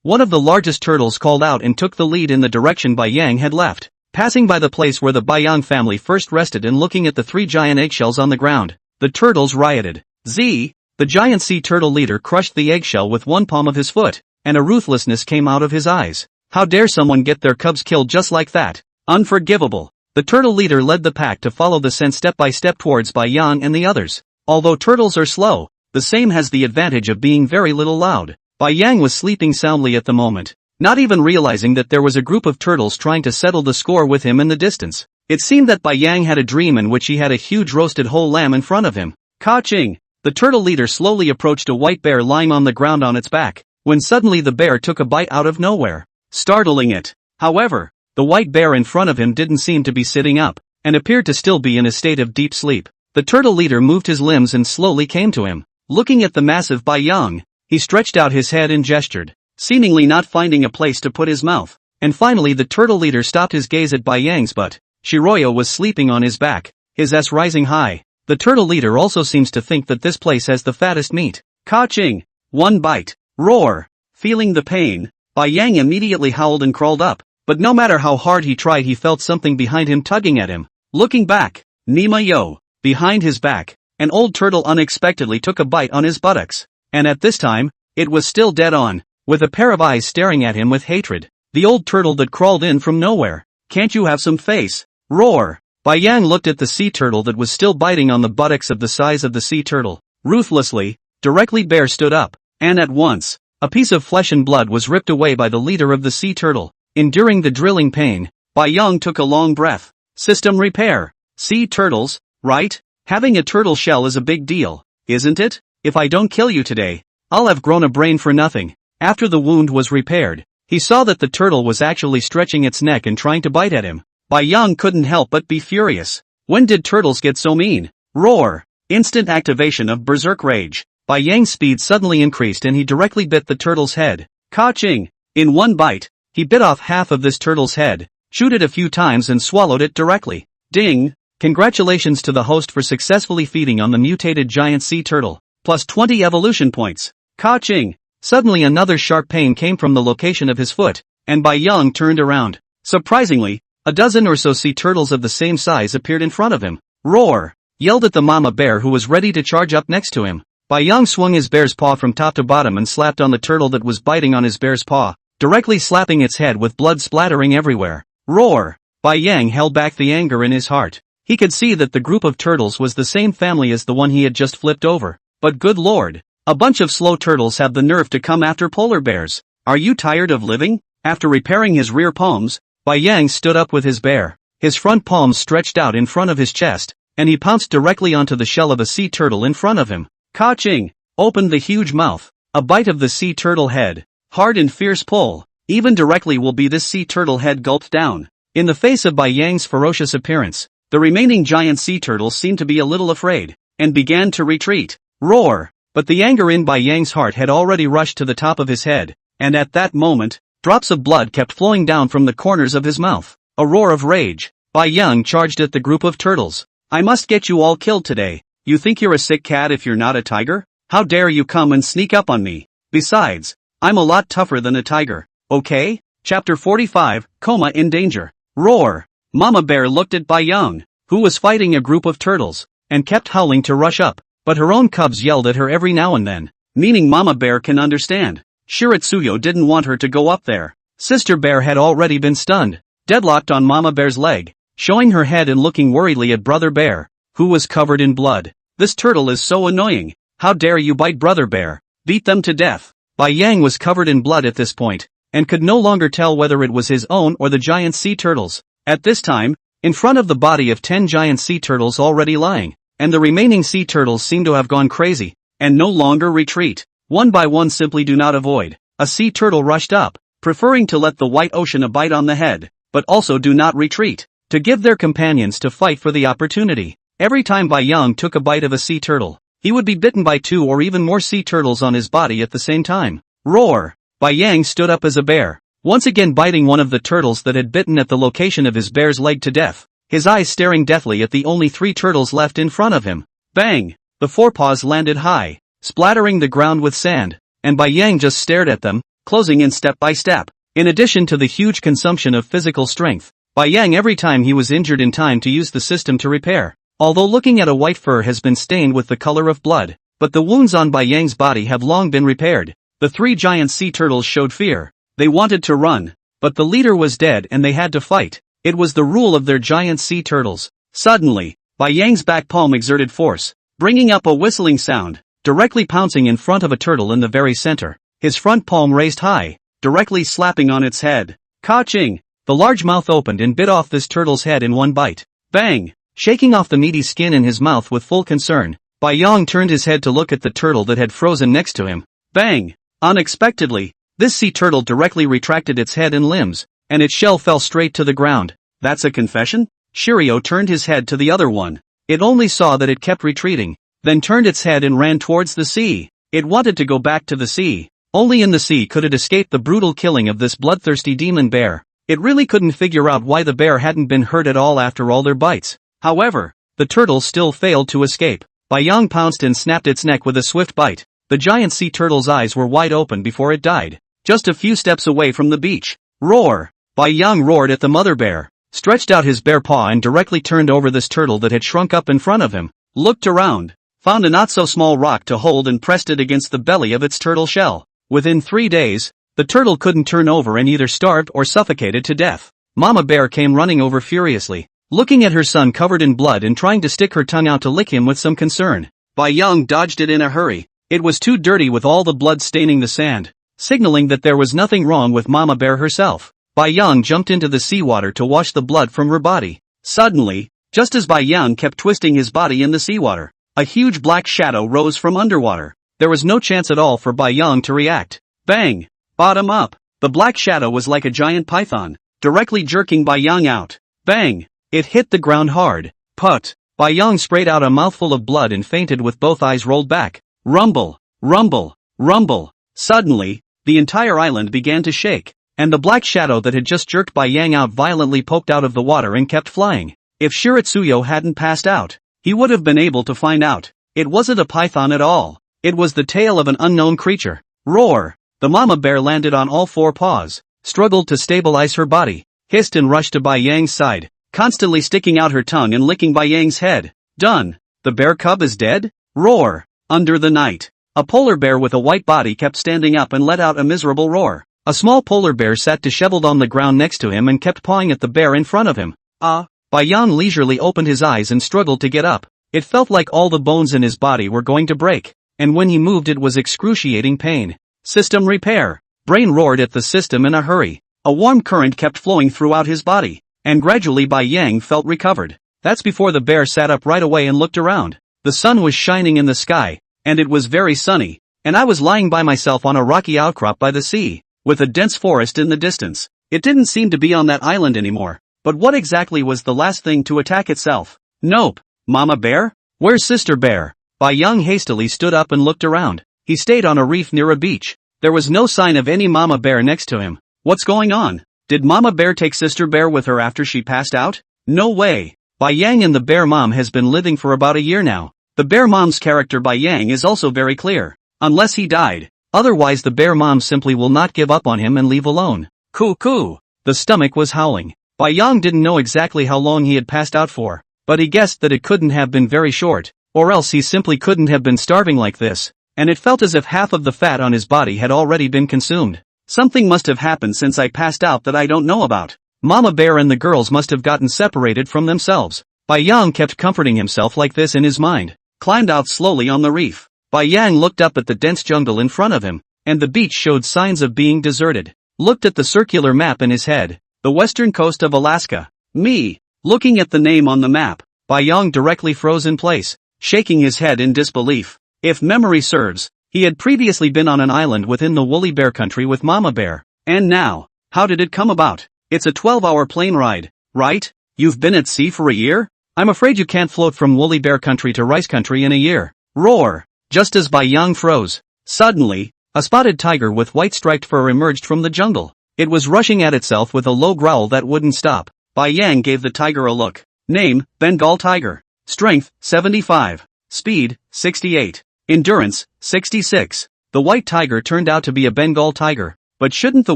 one of the largest turtles called out and took the lead in the direction Bai Yang had left, passing by the place where the Bai Yang family first rested and looking at the 3 giant eggshells on the ground. The turtles rioted. The giant sea turtle leader crushed the eggshell with one palm of his foot, and a ruthlessness came out of his eyes. How dare someone get their cubs killed just like that? Unforgivable. The turtle leader led the pack to follow the scent step by step towards Bai Yang and the others. Although turtles are slow, the same has the advantage of being very little loud. Bai Yang was sleeping soundly at the moment, not even realizing that there was a group of turtles trying to settle the score with him in the distance. It seemed that Bai Yang had a dream in which he had a huge roasted whole lamb in front of him. Ka-ching! The turtle leader slowly approached a white bear lying on the ground on its back, when suddenly the bear took a bite out of nowhere, startling it. However, the white bear in front of him didn't seem to be sitting up, and appeared to still be in a state of deep sleep. The turtle leader moved his limbs and slowly came to him. Looking at the massive Bai Yang, he stretched out his head and gestured, seemingly not finding a place to put his mouth. And finally the turtle leader stopped his gaze at Bai Yang's butt. Shiroyo was sleeping on his back, his ass rising high. The turtle leader also seems to think that this place has the fattest meat. Ka-ching! One bite. Roar! Feeling the pain, Bai Yang immediately howled and crawled up, but no matter how hard he tried he felt something behind him tugging at him. Looking back, Nima-yo, behind his back, an old turtle unexpectedly took a bite on his buttocks. And at this time, it was still dead on. with a pair of eyes staring at him with hatred. The old turtle that crawled in from nowhere. Can't you have some face? Roar! Bai Yang looked at the sea turtle that was still biting on the buttocks of the size of the sea turtle. Ruthlessly, directly Bear stood up, and at once, a piece of flesh and blood was ripped away by the leader of the sea turtle. Enduring the drilling pain, Bai Yang took a long breath. System repair. Sea turtles, right? Having a turtle shell is a big deal, isn't it? If I don't kill you today, I'll have grown a brain for nothing. After the wound was repaired, he saw that the turtle was actually stretching its neck and trying to bite at him. Bai Yang couldn't help but be furious. When did turtles get so mean? Roar! Instant activation of Berserk Rage. Bai Yang's speed suddenly increased and he directly bit the turtle's head. Ka-ching! In one bite, he bit off half of this turtle's head, chewed it a few times and swallowed it directly. Ding! Congratulations to the host for successfully feeding on the mutated giant sea turtle. Plus 20 evolution points. Ka-ching! Suddenly another sharp pain came from the location of his foot, and Bai Yang turned around. Surprisingly, a dozen or so sea turtles of the same size appeared in front of him. Roar! Yelled at the mama bear who was ready to charge up next to him. Bai Yang swung his bear's paw from top to bottom and slapped on the turtle that was biting on his bear's paw, directly slapping its head with blood splattering everywhere. Roar! Bai Yang held back the anger in his heart. He could see that the group of turtles was the same family as the one he had just flipped over. But good lord! A bunch of slow turtles have the nerve to come after polar bears. Are you tired of living? After repairing his rear palms, Bai Yang stood up with his bear, his front palms stretched out in front of his chest, and he pounced directly onto the shell of a sea turtle in front of him. Ka-ching! Opened the huge mouth. A bite of the sea turtle head. Hard and fierce pull. Even directly will be this sea turtle head gulped down. In the face of Bai Yang's ferocious appearance, the remaining giant sea turtles seemed to be a little afraid, and began to retreat. Roar! But the anger in Bai Yang's heart had already rushed to the top of his head, and at that moment, drops of blood kept flowing down from the corners of his mouth. A roar of rage. Bai Yang charged at the group of turtles. I must get you all killed today. You think you're a sick cat if you're not a tiger? How dare you come and sneak up on me? Besides, I'm a lot tougher than a tiger, okay? Chapter 45, Coma in Danger. Roar! Mama Bear looked at Bai Yang, who was fighting a group of turtles, and kept howling to rush up. But her own cubs yelled at her every now and then, meaning Mama Bear can understand. Shiritsuyo didn't want her to go up there. Sister Bear had already been stunned, deadlocked on Mama Bear's leg, showing her head and looking worriedly at Brother Bear, who was covered in blood. This turtle is so annoying. How dare you bite Brother Bear? Beat them to death. Bai Yang was covered in blood at this point, and could no longer tell whether it was his own or the giant sea turtles. At this time, in front of the body of 10 giant sea turtles already lying, and the remaining sea turtles seem to have gone crazy, and no longer retreat. One by one simply do not avoid. A sea turtle rushed up, preferring to let the white ocean a bite on the head, but also do not retreat, to give their companions to fight for the opportunity. Every time Bai Yang took a bite of a sea turtle, he would be bitten by 2 or even more sea turtles on his body at the same time. Roar! Bai Yang stood up as a bear, once again biting one of the turtles that had bitten at the location of his bear's leg to death, his eyes staring deathly at the only 3 turtles left in front of him. Bang! The forepaws landed high, splattering the ground with sand, and Bai Yang just stared at them, closing in step by step. In addition to the huge consumption of physical strength, Bai Yang every time he was injured in time to use the system to repair. Although looking at a white fur has been stained with the color of blood, but the wounds on Bai Yang's body have long been repaired. The 3 giant sea turtles showed fear. They wanted to run, but the leader was dead and they had to fight. It was the rule of their giant sea turtles. Suddenly, Bai Yang's back palm exerted force, bringing up a whistling sound, directly pouncing in front of a turtle in the very center, his front palm raised high, directly slapping on its head. Ka-ching! The large mouth opened and bit off this turtle's head in one bite. Bang! Shaking off the meaty skin in his mouth with full concern, Bai Yang turned his head to look at the turtle that had frozen next to him. Bang! Unexpectedly, this sea turtle directly retracted its head and limbs, and its shell fell straight to the ground. That's a confession? Shiryo turned his head to the other one. It only saw that it kept retreating, then turned its head and ran towards the sea. It wanted to go back to the sea. Only in the sea could it escape the brutal killing of this bloodthirsty demon bear. It really couldn't figure out why the bear hadn't been hurt at all after all their bites. However, the turtle still failed to escape. Bai Yang pounced and snapped its neck with a swift bite. The giant sea turtle's eyes were wide open before it died, just a few steps away from the beach. Roar! Bai Yang roared at the mother bear, stretched out his bare paw and directly turned over this turtle that had shrunk up in front of him, looked around, found a not-so-small rock to hold and pressed it against the belly of its turtle shell. Within 3 days, The turtle couldn't turn over and either starved or suffocated to death. Mama Bear came running over furiously, looking at her son covered in blood and trying to stick her tongue out to lick him with some concern. Bai Yang dodged it in a hurry. It was too dirty with all the blood staining the sand, signaling that there was nothing wrong with Mama Bear herself. Bai Yang jumped into the seawater to wash the blood from her body. Suddenly, just as Bai Yang kept twisting his body in the seawater, a huge black shadow rose from underwater. There was no chance at all for Bai Yang to react. Bang! Bottom up. The black shadow was like a giant python, directly jerking Bai Yang out. Bang! It hit the ground hard. Put! Bai Yang sprayed out a mouthful of blood and fainted with both eyes rolled back. Rumble! Rumble! Rumble! Suddenly, the entire island began to shake, and the black shadow that had just jerked Bai Yang out violently poked out of the water and kept flying. If Shiratsuyo hadn't passed out, he would have been able to find out. It wasn't a python at all. It was the tail of an unknown creature. Roar! The mama bear landed on all four paws, struggled to stabilize her body, hissed and rushed to Bai Yang's side, constantly sticking out her tongue and licking Bai Yang's head. Done! The bear cub is dead? Roar! Under the night, a polar bear with a white body kept standing up and let out a miserable roar. A small polar bear sat disheveled on the ground next to him and kept pawing at the bear in front of him. Bai Yang leisurely opened his eyes and struggled to get up. It felt like all the bones in his body were going to break, and when he moved it was excruciating pain. System repair! Brain roared at the system in a hurry. A warm current kept flowing throughout his body, and gradually Bai Yang felt recovered. That's before the bear sat up right away and looked around. The sun was shining in the sky, and it was very sunny, and I was lying by myself on a rocky outcrop by the sea, with a dense forest in the distance. It didn't seem to be on that island anymore, but what exactly was the last thing to attack itself? Nope. Mama bear? Where's sister bear? Bai Yang hastily stood up and looked around. He stayed on a reef near a beach. There was no sign of any mama bear next to him. What's going on? Did mama bear take sister bear with her after she passed out? No way. Bai Yang and the bear mom has been living for about a year now. The bear mom's character Bai Yang is also very clear. Unless he died. Otherwise the bear mom simply will not give up on him and leave alone. Coo. The stomach was howling. Bai Yang didn't know exactly how long he had passed out for, but he guessed that it couldn't have been very short, or else he simply couldn't have been starving like this, and it felt as if half of the fat on his body had already been consumed. Something must have happened since I passed out that I don't know about. Mama bear and the girls must have gotten separated from themselves. Bai Yang kept comforting himself like this in his mind, climbed out slowly on the reef. Bai Yang looked up at the dense jungle in front of him, and the beach showed signs of being deserted. Looked at the circular map in his head. The western coast of Alaska. Me. Looking at the name on the map, Bai Yang directly froze in place, shaking his head in disbelief. If memory serves, he had previously been on an island within the woolly bear country with Mama Bear. And now, how did it come about? It's a 12-hour plane ride, right? You've been at sea for a year? I'm afraid you can't float from woolly bear country to rice country in a year. Roar! Just as Bai Yang froze, suddenly, a spotted tiger with white striped fur emerged from the jungle. It was rushing at itself with a low growl that wouldn't stop. Bai Yang gave the tiger a look. Name, Bengal tiger. Strength, 75. Speed, 68. Endurance, 66. The white tiger turned out to be a Bengal tiger. But shouldn't the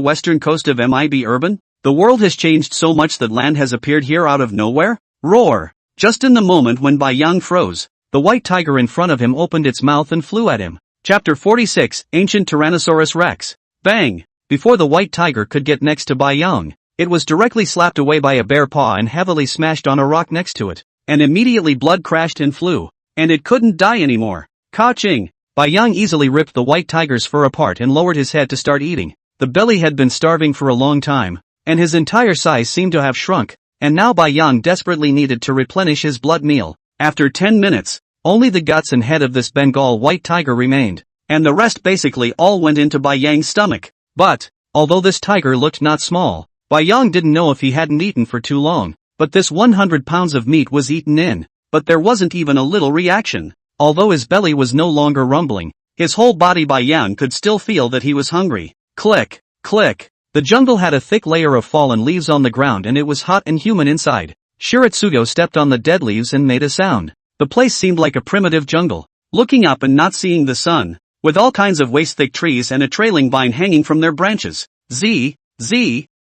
western coast of MI be urban? The world has changed so much that land has appeared here out of nowhere? Roar! Just in the moment when Bai Yang froze, the white tiger in front of him opened its mouth and flew at him. Chapter 46, Ancient Tyrannosaurus Rex. Bang! Before the white tiger could get next to Bai Yang, it was directly slapped away by a bare paw and heavily smashed on a rock next to it, and immediately blood crashed and flew, and it couldn't die anymore. Ka-ching! Bai Yang easily ripped the white tiger's fur apart and lowered his head to start eating. The belly had been starving for a long time, and his entire size seemed to have shrunk, and now Bai Yang desperately needed to replenish his blood meal. After 10 minutes, only the guts and head of this Bengal white tiger remained, and the rest basically all went into Bai Yang's stomach. But, although this tiger looked not small, Bai Yang didn't know if he hadn't eaten for too long. But this 100 pounds of meat was eaten in, but there wasn't even a little reaction. Although his belly was no longer rumbling, his whole body Bai Yang could still feel that he was hungry. Click, click. The jungle had a thick layer of fallen leaves on the ground and it was hot and humid inside. Shiratsugo stepped on the dead leaves and made a sound. The place seemed like a primitive jungle. Looking up and not seeing the sun, with all kinds of waist-thick trees and a trailing vine hanging from their branches.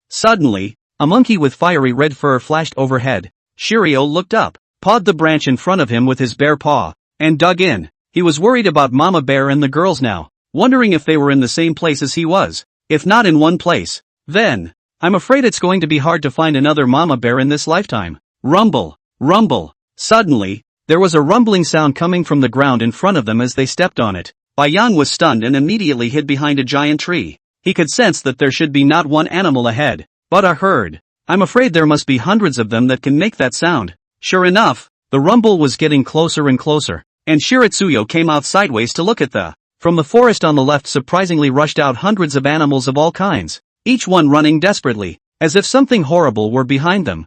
Suddenly, a monkey with fiery red fur flashed overhead. Shirio looked up, pawed the branch in front of him with his bare paw, and dug in. He was worried about Mama Bear and the girls now, wondering if they were in the same place as he was. If not in one place, then I'm afraid it's going to be hard to find another mama bear in this lifetime. Rumble, rumble. Suddenly, there was a rumbling sound coming from the ground in front of them as they stepped on it. Bai Yang was stunned and immediately hid behind a giant tree. He could sense that there should be not one animal ahead, but a herd. I'm afraid there must be hundreds of them that can make that sound. Sure enough, the rumble was getting closer and closer, and Shiritsuyo came out sideways to look at the. From the forest on the left surprisingly rushed out hundreds of animals of all kinds, each one running desperately, as if something horrible were behind them.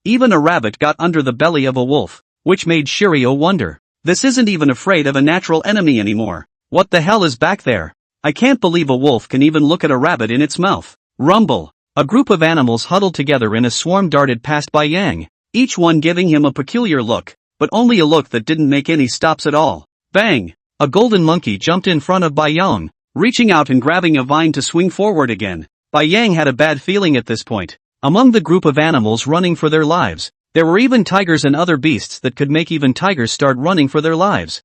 Even a rabbit got under the belly of a wolf, which made Shirio wonder. This isn't even afraid of a natural enemy anymore. What the hell is back there? I can't believe a wolf can even look at a rabbit in its mouth. Rumble. A group of animals huddled together in a swarm darted past Bai Yang, each one giving him a peculiar look, but only a look that didn't make any stops at all. Bang! A golden monkey jumped in front of Bai Yang, reaching out and grabbing a vine to swing forward again. Bai Yang had a bad feeling at this point. Among the group of animals running for their lives, there were even tigers and other beasts that could make even tigers start running for their lives.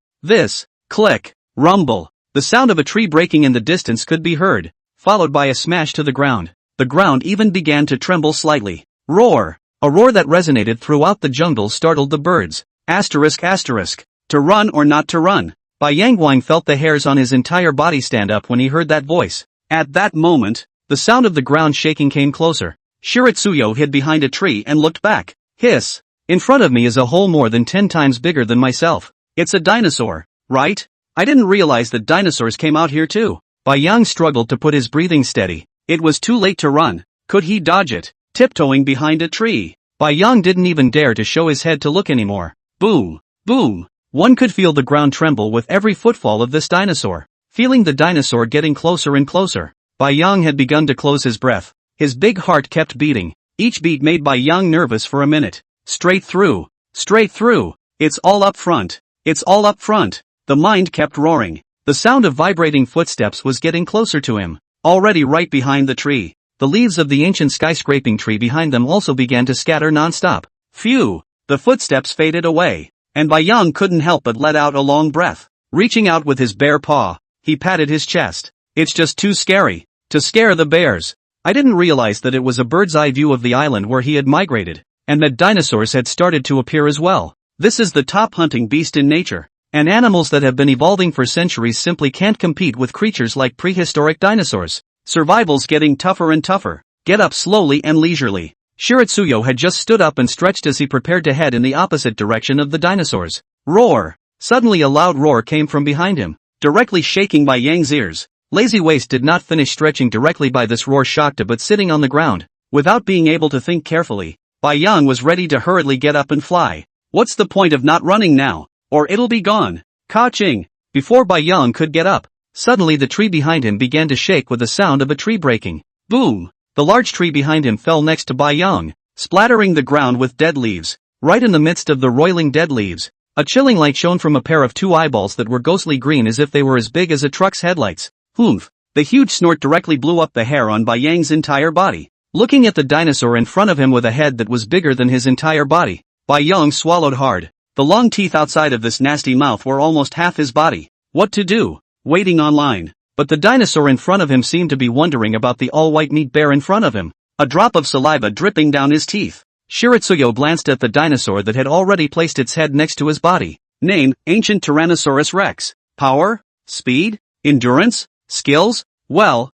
Click, rumble. The sound of a tree breaking in the distance could be heard, followed by a smash to the ground. The ground even began to tremble slightly. Roar! A roar that resonated throughout the jungle startled the birds. Asterisk. To run or not to run? Bai Yang felt the hairs on his entire body stand up when he heard that voice. At that moment, the sound of the ground shaking came closer. Shiritsuyo hid behind a tree and looked back. Hiss! In front of me is a hole more than 10 times bigger than myself. It's a dinosaur, right? I didn't realize that dinosaurs came out here too. Bai Yang struggled to put his breathing steady. It was too late to run. Could he dodge it? Tiptoeing behind a tree. Bai Yang didn't even dare to show his head to look anymore. Boom! Boom! One could feel the ground tremble with every footfall of this dinosaur. Feeling the dinosaur getting closer and closer, Bai Yang had begun to close his breath. His big heart kept beating. Each beat made Bai Yang nervous for a minute. Straight through. Straight through. It's all up front. It's all up front. The mind kept roaring. The sound of vibrating footsteps was getting closer to him. Already right behind the tree. The leaves of the ancient skyscraping tree behind them also began to scatter non-stop. Phew! The footsteps faded away, and Bai Yang couldn't help but let out a long breath. Reaching out with his bare paw, he patted his chest. It's just too scary to scare the bears. I didn't realize that it was a bird's eye view of the island where he had migrated, and that dinosaurs had started to appear as well. This is the top hunting beast in nature, and animals that have been evolving for centuries simply can't compete with creatures like prehistoric dinosaurs. Survival's getting tougher and tougher. Get up slowly and leisurely. Shiritsuyo had just stood up and stretched as he prepared to head in the opposite direction of the dinosaurs. Roar! Suddenly a loud roar came from behind him, directly shaking Bai Yang's ears. Lazy Waist did not finish stretching directly by this roar, shocked but sitting on the ground. Without being able to think carefully, Bai Yang was ready to hurriedly get up and fly. What's the point of not running now? Or it'll be gone. Ka-ching! Before Bai Yang could get up, suddenly the tree behind him began to shake with the sound of a tree breaking. Boom! The large tree behind him fell next to Bai Yang, splattering the ground with dead leaves. Right in the midst of the roiling dead leaves, a chilling light shone from a pair of two eyeballs that were ghostly green as if they were as big as a truck's headlights. Humph! The huge snort directly blew up the hair on Bai Yang's entire body. Looking at the dinosaur in front of him with a head that was bigger than his entire body, Bai Yang swallowed hard. The long teeth outside of this nasty mouth were almost half his body. What to do? Waiting online. But the dinosaur in front of him seemed to be wondering about the all-white meat bear in front of him. A drop of saliva dripping down his teeth. Shiritsuyo glanced at the dinosaur that had already placed its head next to his body. Name: Ancient Tyrannosaurus Rex. Power? Speed? Endurance? Skills? Well.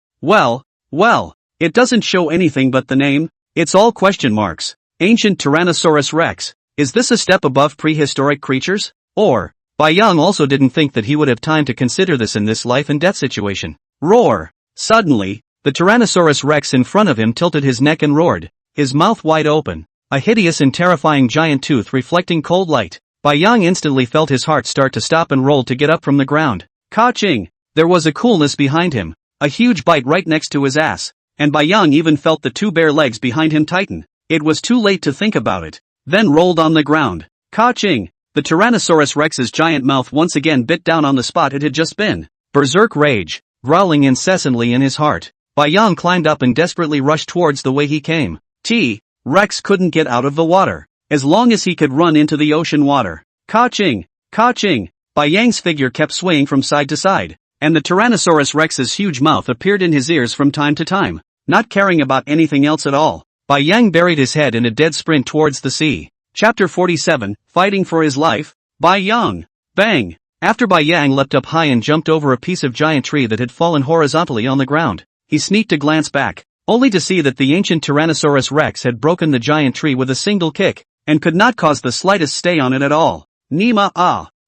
It doesn't show anything but the name. It's all question marks. Ancient Tyrannosaurus Rex. Is this a step above prehistoric creatures? Or, Bai Yang also didn't think that he would have time to consider this in this life and death situation. Roar! Suddenly, the Tyrannosaurus Rex in front of him tilted his neck and roared, his mouth wide open, a hideous and terrifying giant tooth reflecting cold light. Bai Yang instantly felt his heart start to stop and roll to get up from the ground. Ka-ching! There was a coolness behind him, a huge bite right next to his ass, and Bai Yang even felt the two bare legs behind him tighten. It was too late to think about it. Then rolled on the ground. Ka-ching! The Tyrannosaurus Rex's giant mouth once again bit down on the spot it had just been. Berserk rage, growling incessantly in his heart, Bai Yang climbed up and desperately rushed towards the way he came. Rex couldn't get out of the water, as long as he could run into the ocean water. Ka-ching! Ka-ching! Bai Yang's figure kept swaying from side to side. and the Tyrannosaurus Rex's huge mouth appeared in his ears from time to time, not caring about anything else at all. Bai Yang buried his head in a dead sprint towards the sea. Chapter 47, Fighting for His Life. Bai Yang. Bang! After Bai Yang leapt up high and jumped over a piece of giant tree that had fallen horizontally on the ground, he sneaked a glance back, only to see that the ancient Tyrannosaurus Rex had broken the giant tree with a single kick, and could not cause the slightest stay on it at all. Nima,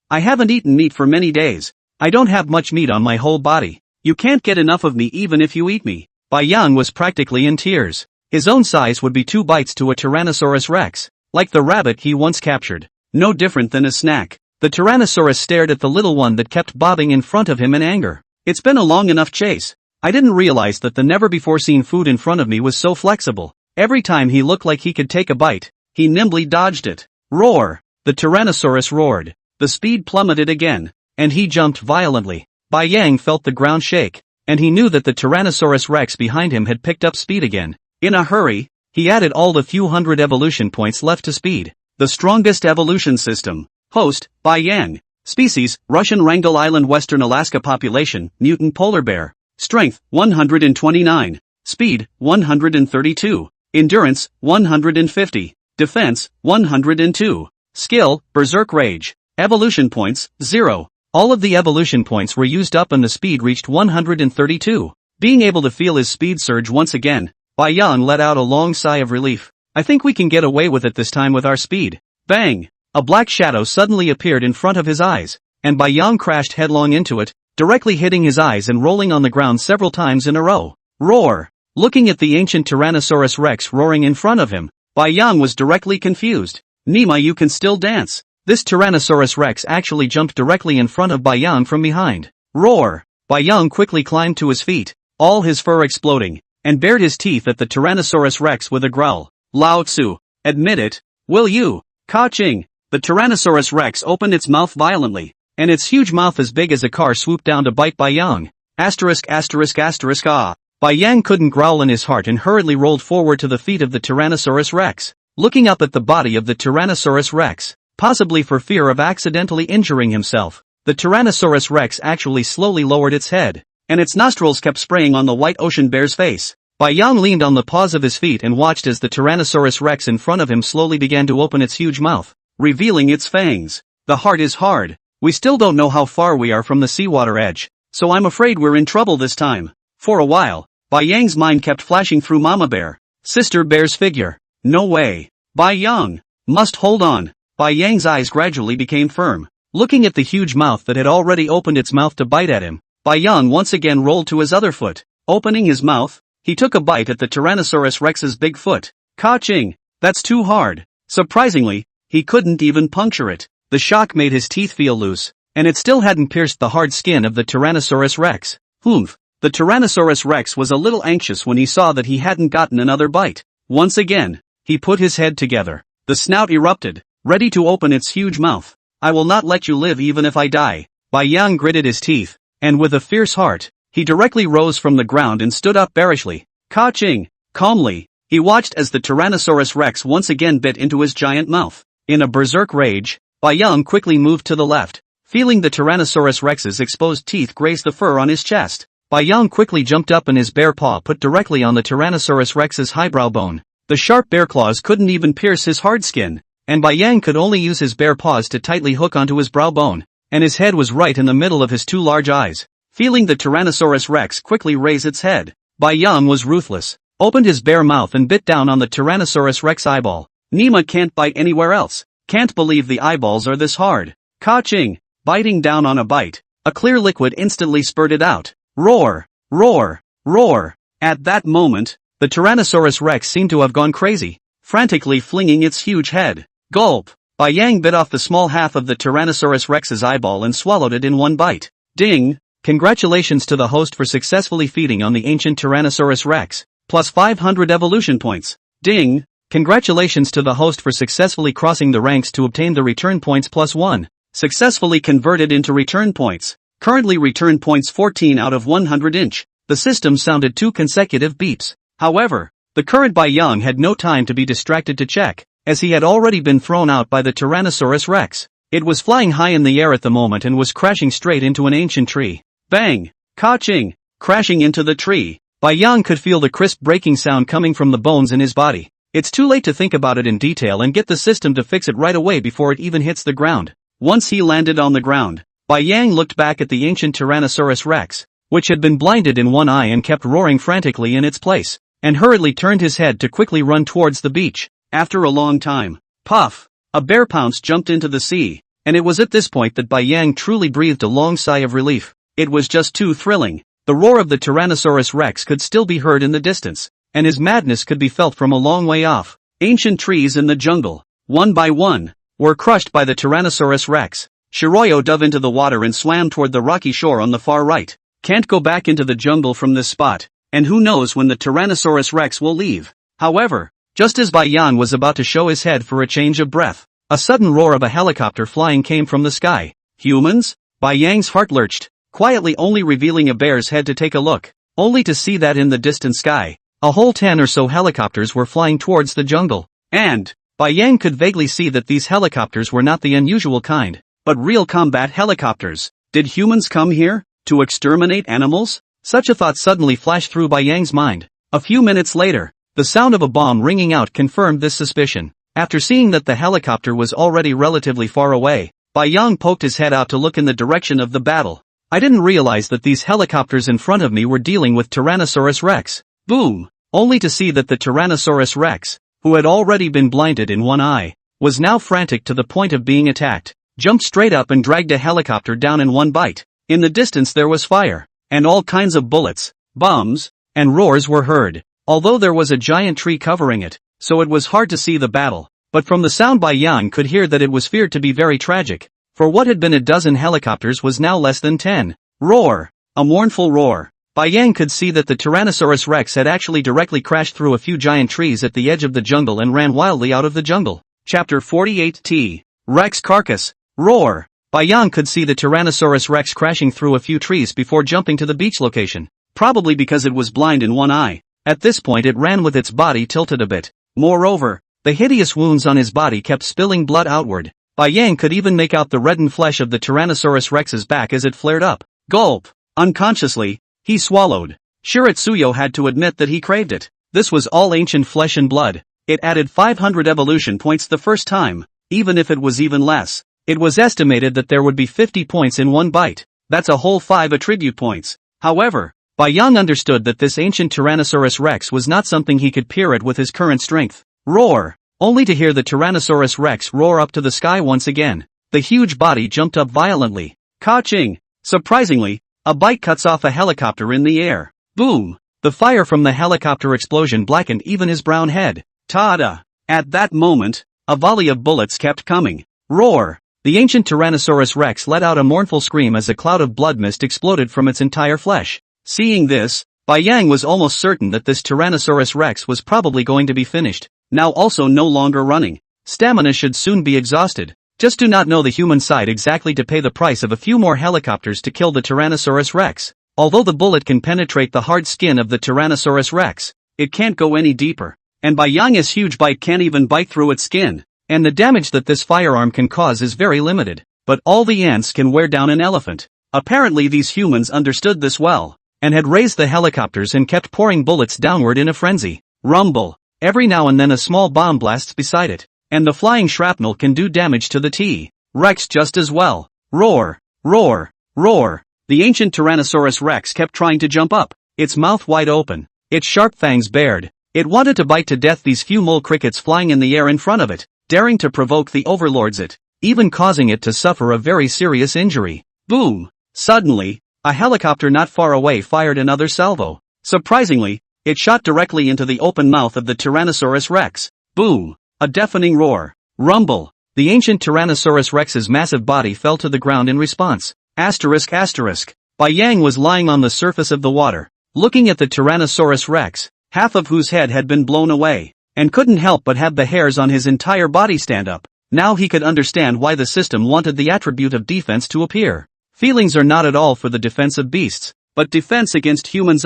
I haven't eaten meat for many days. I don't have much meat on my whole body. You can't get enough of me even if you eat me. Bai Yang was practically in tears. His own size would be 2 bites to a Tyrannosaurus Rex, like the rabbit he once captured. No different than a snack. The Tyrannosaurus stared at the little one that kept bobbing in front of him in anger. It's been a long enough chase. I didn't realize that the never-before-seen food in front of me was so flexible. Every time he looked like he could take a bite, he nimbly dodged it. Roar! The Tyrannosaurus roared. The speed plummeted again, and he jumped violently. Bai Yang felt the ground shake, and he knew that the Tyrannosaurus Rex behind him had picked up speed again. In a hurry, he added all the few hundred evolution points left to speed. The strongest evolution system. Host, Bai Yang. Species, Russian Wrangel Island, Western Alaska. Population, mutant polar bear. Strength, 129. Speed, 132. Endurance, 150. Defense, 102. Skill, Berserk Rage. Evolution points, 0. All of the evolution points were used up and the speed reached 132. Being able to feel his speed surge once again, Bai Yang let out a long sigh of relief. I think we can get away with it this time with our speed. Bang! A black shadow suddenly appeared in front of his eyes, and Bai Yang crashed headlong into it, directly hitting his eyes and rolling on the ground several times in a row. Roar! Looking at the ancient Tyrannosaurus Rex roaring in front of him, Bai Yang was directly confused. Nima, you can still dance. This Tyrannosaurus Rex actually jumped directly in front of Bai Yang from behind. Roar! Bai Yang quickly climbed to his feet, all his fur exploding, and bared his teeth at the Tyrannosaurus Rex with a growl. Lao Tzu, admit it, will you? Ka-ching! The Tyrannosaurus Rex opened its mouth violently, and its huge mouth as big as a car swooped down to bite Bai Yang. Ah! Bai Yang couldn't growl in his heart and hurriedly rolled forward to the feet of the Tyrannosaurus Rex, looking up at the body of the Tyrannosaurus Rex, possibly for fear of accidentally injuring himself. The Tyrannosaurus Rex actually slowly lowered its head, and its nostrils kept spraying on the white ocean bear's face. Bai Yang leaned on the paws of his feet and watched as the Tyrannosaurus Rex in front of him slowly began to open its huge mouth, revealing its fangs. The heart is hard. We still don't know how far we are from the seawater edge, so I'm afraid we're in trouble this time. For a while, Bai Yang's mind kept flashing through Mama Bear, Sister Bear's figure. No way. Bai Yang must hold on. Bai Yang's eyes gradually became firm, looking at the huge mouth that had already opened its mouth to bite at him. Bai Yang once again rolled to his other foot. Opening his mouth, he took a bite at the Tyrannosaurus Rex's big foot. Ka-ching! That's too hard. Surprisingly, he couldn't even puncture it. The shock made his teeth feel loose, and it still hadn't pierced the hard skin of the Tyrannosaurus Rex. Humph! The Tyrannosaurus Rex was a little anxious when he saw that he hadn't gotten another bite. Once again, he put his head together. The snout erupted, ready to open its huge mouth. I will not let you live even if I die. Bai Yang gritted his teeth, and with a fierce heart, he directly rose from the ground and stood up bearishly. Ka-ching! Calmly, he watched as the Tyrannosaurus Rex once again bit into his giant mouth. In a berserk rage, Bai Yang quickly moved to the left, feeling the Tyrannosaurus Rex's exposed teeth graze the fur on his chest. Bai Yang quickly jumped up and his bare paw put directly on the Tyrannosaurus Rex's highbrow bone. The sharp bear claws couldn't even pierce his hard skin, and Bai Yang could only use his bare paws to tightly hook onto his brow bone, and his head was right in the middle of his two large eyes. Feeling the Tyrannosaurus Rex quickly raise its head, Bai Yang was ruthless, opened his bare mouth and bit down on the Tyrannosaurus Rex eyeball. Nima can't bite anywhere else. Can't believe the eyeballs are this hard. Ka-ching! Biting down on a bite, a clear liquid instantly spurted out. Roar! Roar! Roar! At that moment, the Tyrannosaurus Rex seemed to have gone crazy, frantically flinging its huge head. Gulp! Bai Yang bit off the small half of the Tyrannosaurus Rex's eyeball and swallowed it in one bite. Ding! Congratulations to the host for successfully feeding on the ancient Tyrannosaurus Rex, plus 500 evolution points. Ding! Congratulations to the host for successfully crossing the ranks to obtain the return points plus 1. Successfully converted into return points. Currently return points 14 out of 100 inch. The system sounded 2 consecutive beeps. However, the current Bai Yang had no time to be distracted to check, as he had already been thrown out by the Tyrannosaurus Rex. It was flying high in the air at the moment and was crashing straight into an ancient tree. Bang! Ka-ching! Crashing into the tree. Bai Yang could feel the crisp breaking sound coming from the bones in his body. It's too late to think about it in detail and get the system to fix it right away before it even hits the ground. Once he landed on the ground, Bai Yang looked back at the ancient Tyrannosaurus Rex, which had been blinded in one eye and kept roaring frantically in its place, and hurriedly turned his head to quickly run towards the beach. After a long time, puff! A bear pounce jumped into the sea, and it was at this point that Bai Yang truly breathed a long sigh of relief. It was just too thrilling. The roar of the Tyrannosaurus Rex could still be heard in the distance, and his madness could be felt from a long way off. Ancient trees in the jungle, one by one, were crushed by the Tyrannosaurus Rex. Shiroyo dove into the water and swam toward the rocky shore on the far right. Can't go back into the jungle from this spot, and who knows when the Tyrannosaurus Rex will leave. However, just as Bai Yang was about to show his head for a change of breath, a sudden roar of a helicopter flying came from the sky. Humans? Bai Yang's heart lurched, quietly only revealing a bear's head to take a look, only to see that in the distant sky, a whole 10 or so helicopters were flying towards the jungle. And Bai Yang could vaguely see that these helicopters were not the unusual kind, but real combat helicopters. Did humans come here to exterminate animals? Such a thought suddenly flashed through Bai Yang's mind. A few minutes later, the sound of a bomb ringing out confirmed this suspicion. After seeing that the helicopter was already relatively far away, Bai Yang poked his head out to look in the direction of the battle. I didn't realize that these helicopters in front of me were dealing with Tyrannosaurus Rex. Boom! Only to see that the Tyrannosaurus Rex, who had already been blinded in one eye, was now frantic to the point of being attacked, jumped straight up and dragged a helicopter down in one bite. In the distance there was fire, and all kinds of bullets, bombs, and roars were heard, although there was a giant tree covering it, so it was hard to see the battle. But from the sound Bai Yang could hear that it was feared to be very tragic, for what had been a dozen helicopters was now less than 10. Roar! A mournful roar. Bai Yang could see that the Tyrannosaurus Rex had actually directly crashed through a few giant trees at the edge of the jungle and ran wildly out of the jungle. Chapter 48T. Rex Carcass. Roar! Bai Yang could see the Tyrannosaurus Rex crashing through a few trees before jumping to the beach location, probably because it was blind in one eye. At this point it ran with its body tilted a bit. Moreover, the hideous wounds on his body kept spilling blood outward. Bai Yang could even make out the reddened flesh of the Tyrannosaurus Rex's back as it flared up. Gulp! Unconsciously, he swallowed. Shiritsuyo had to admit that he craved it. This was all ancient flesh and blood. It added 500 evolution points the first time, even if it was even less. It was estimated that there would be 50 points in one bite. That's a whole 5 attribute points. However, Bai Yang understood that this ancient Tyrannosaurus Rex was not something he could peer at with his current strength. Roar! Only to hear the Tyrannosaurus Rex roar up to the sky once again. The huge body jumped up violently. Ka-ching! Surprisingly, a bite cuts off a helicopter in the air. Boom! The fire from the helicopter explosion blackened even his brown head. Ta-da! At that moment, a volley of bullets kept coming. Roar! The ancient Tyrannosaurus Rex let out a mournful scream as a cloud of blood mist exploded from its entire flesh. Seeing this, Bai Yang was almost certain that this Tyrannosaurus Rex was probably going to be finished, now also no longer running. Stamina should soon be exhausted. Just do not know the human side exactly to pay the price of a few more helicopters to kill the Tyrannosaurus Rex. Although the bullet can penetrate the hard skin of the Tyrannosaurus Rex, it can't go any deeper. And Bai Yang's huge bite can't even bite through its skin. And the damage that this firearm can cause is very limited. But all the ants can wear down an elephant. Apparently these humans understood this well, and had raised the helicopters and kept pouring bullets downward in a frenzy. Rumble. Every now and then a small bomb blasts beside it, and the flying shrapnel can do damage to the T-Rex just as well. Roar! Roar! Roar! The ancient Tyrannosaurus Rex kept trying to jump up, its mouth wide open, its sharp fangs bared. It wanted to bite to death these few mole crickets flying in the air in front of it, daring to provoke the overlords it, even causing it to suffer a very serious injury. Boom! Suddenly, a helicopter not far away fired another salvo. Surprisingly, it shot directly into the open mouth of the Tyrannosaurus Rex. Boom! A deafening roar. Rumble! The ancient Tyrannosaurus Rex's massive body fell to the ground in response. Asterisk asterisk. Bai Yang was lying on the surface of the water, looking at the Tyrannosaurus Rex, half of whose head had been blown away, and couldn't help but have the hairs on his entire body stand up. Now he could understand why the system wanted the attribute of defense to appear. Feelings are not at all for the defense of beasts, but defense against humans.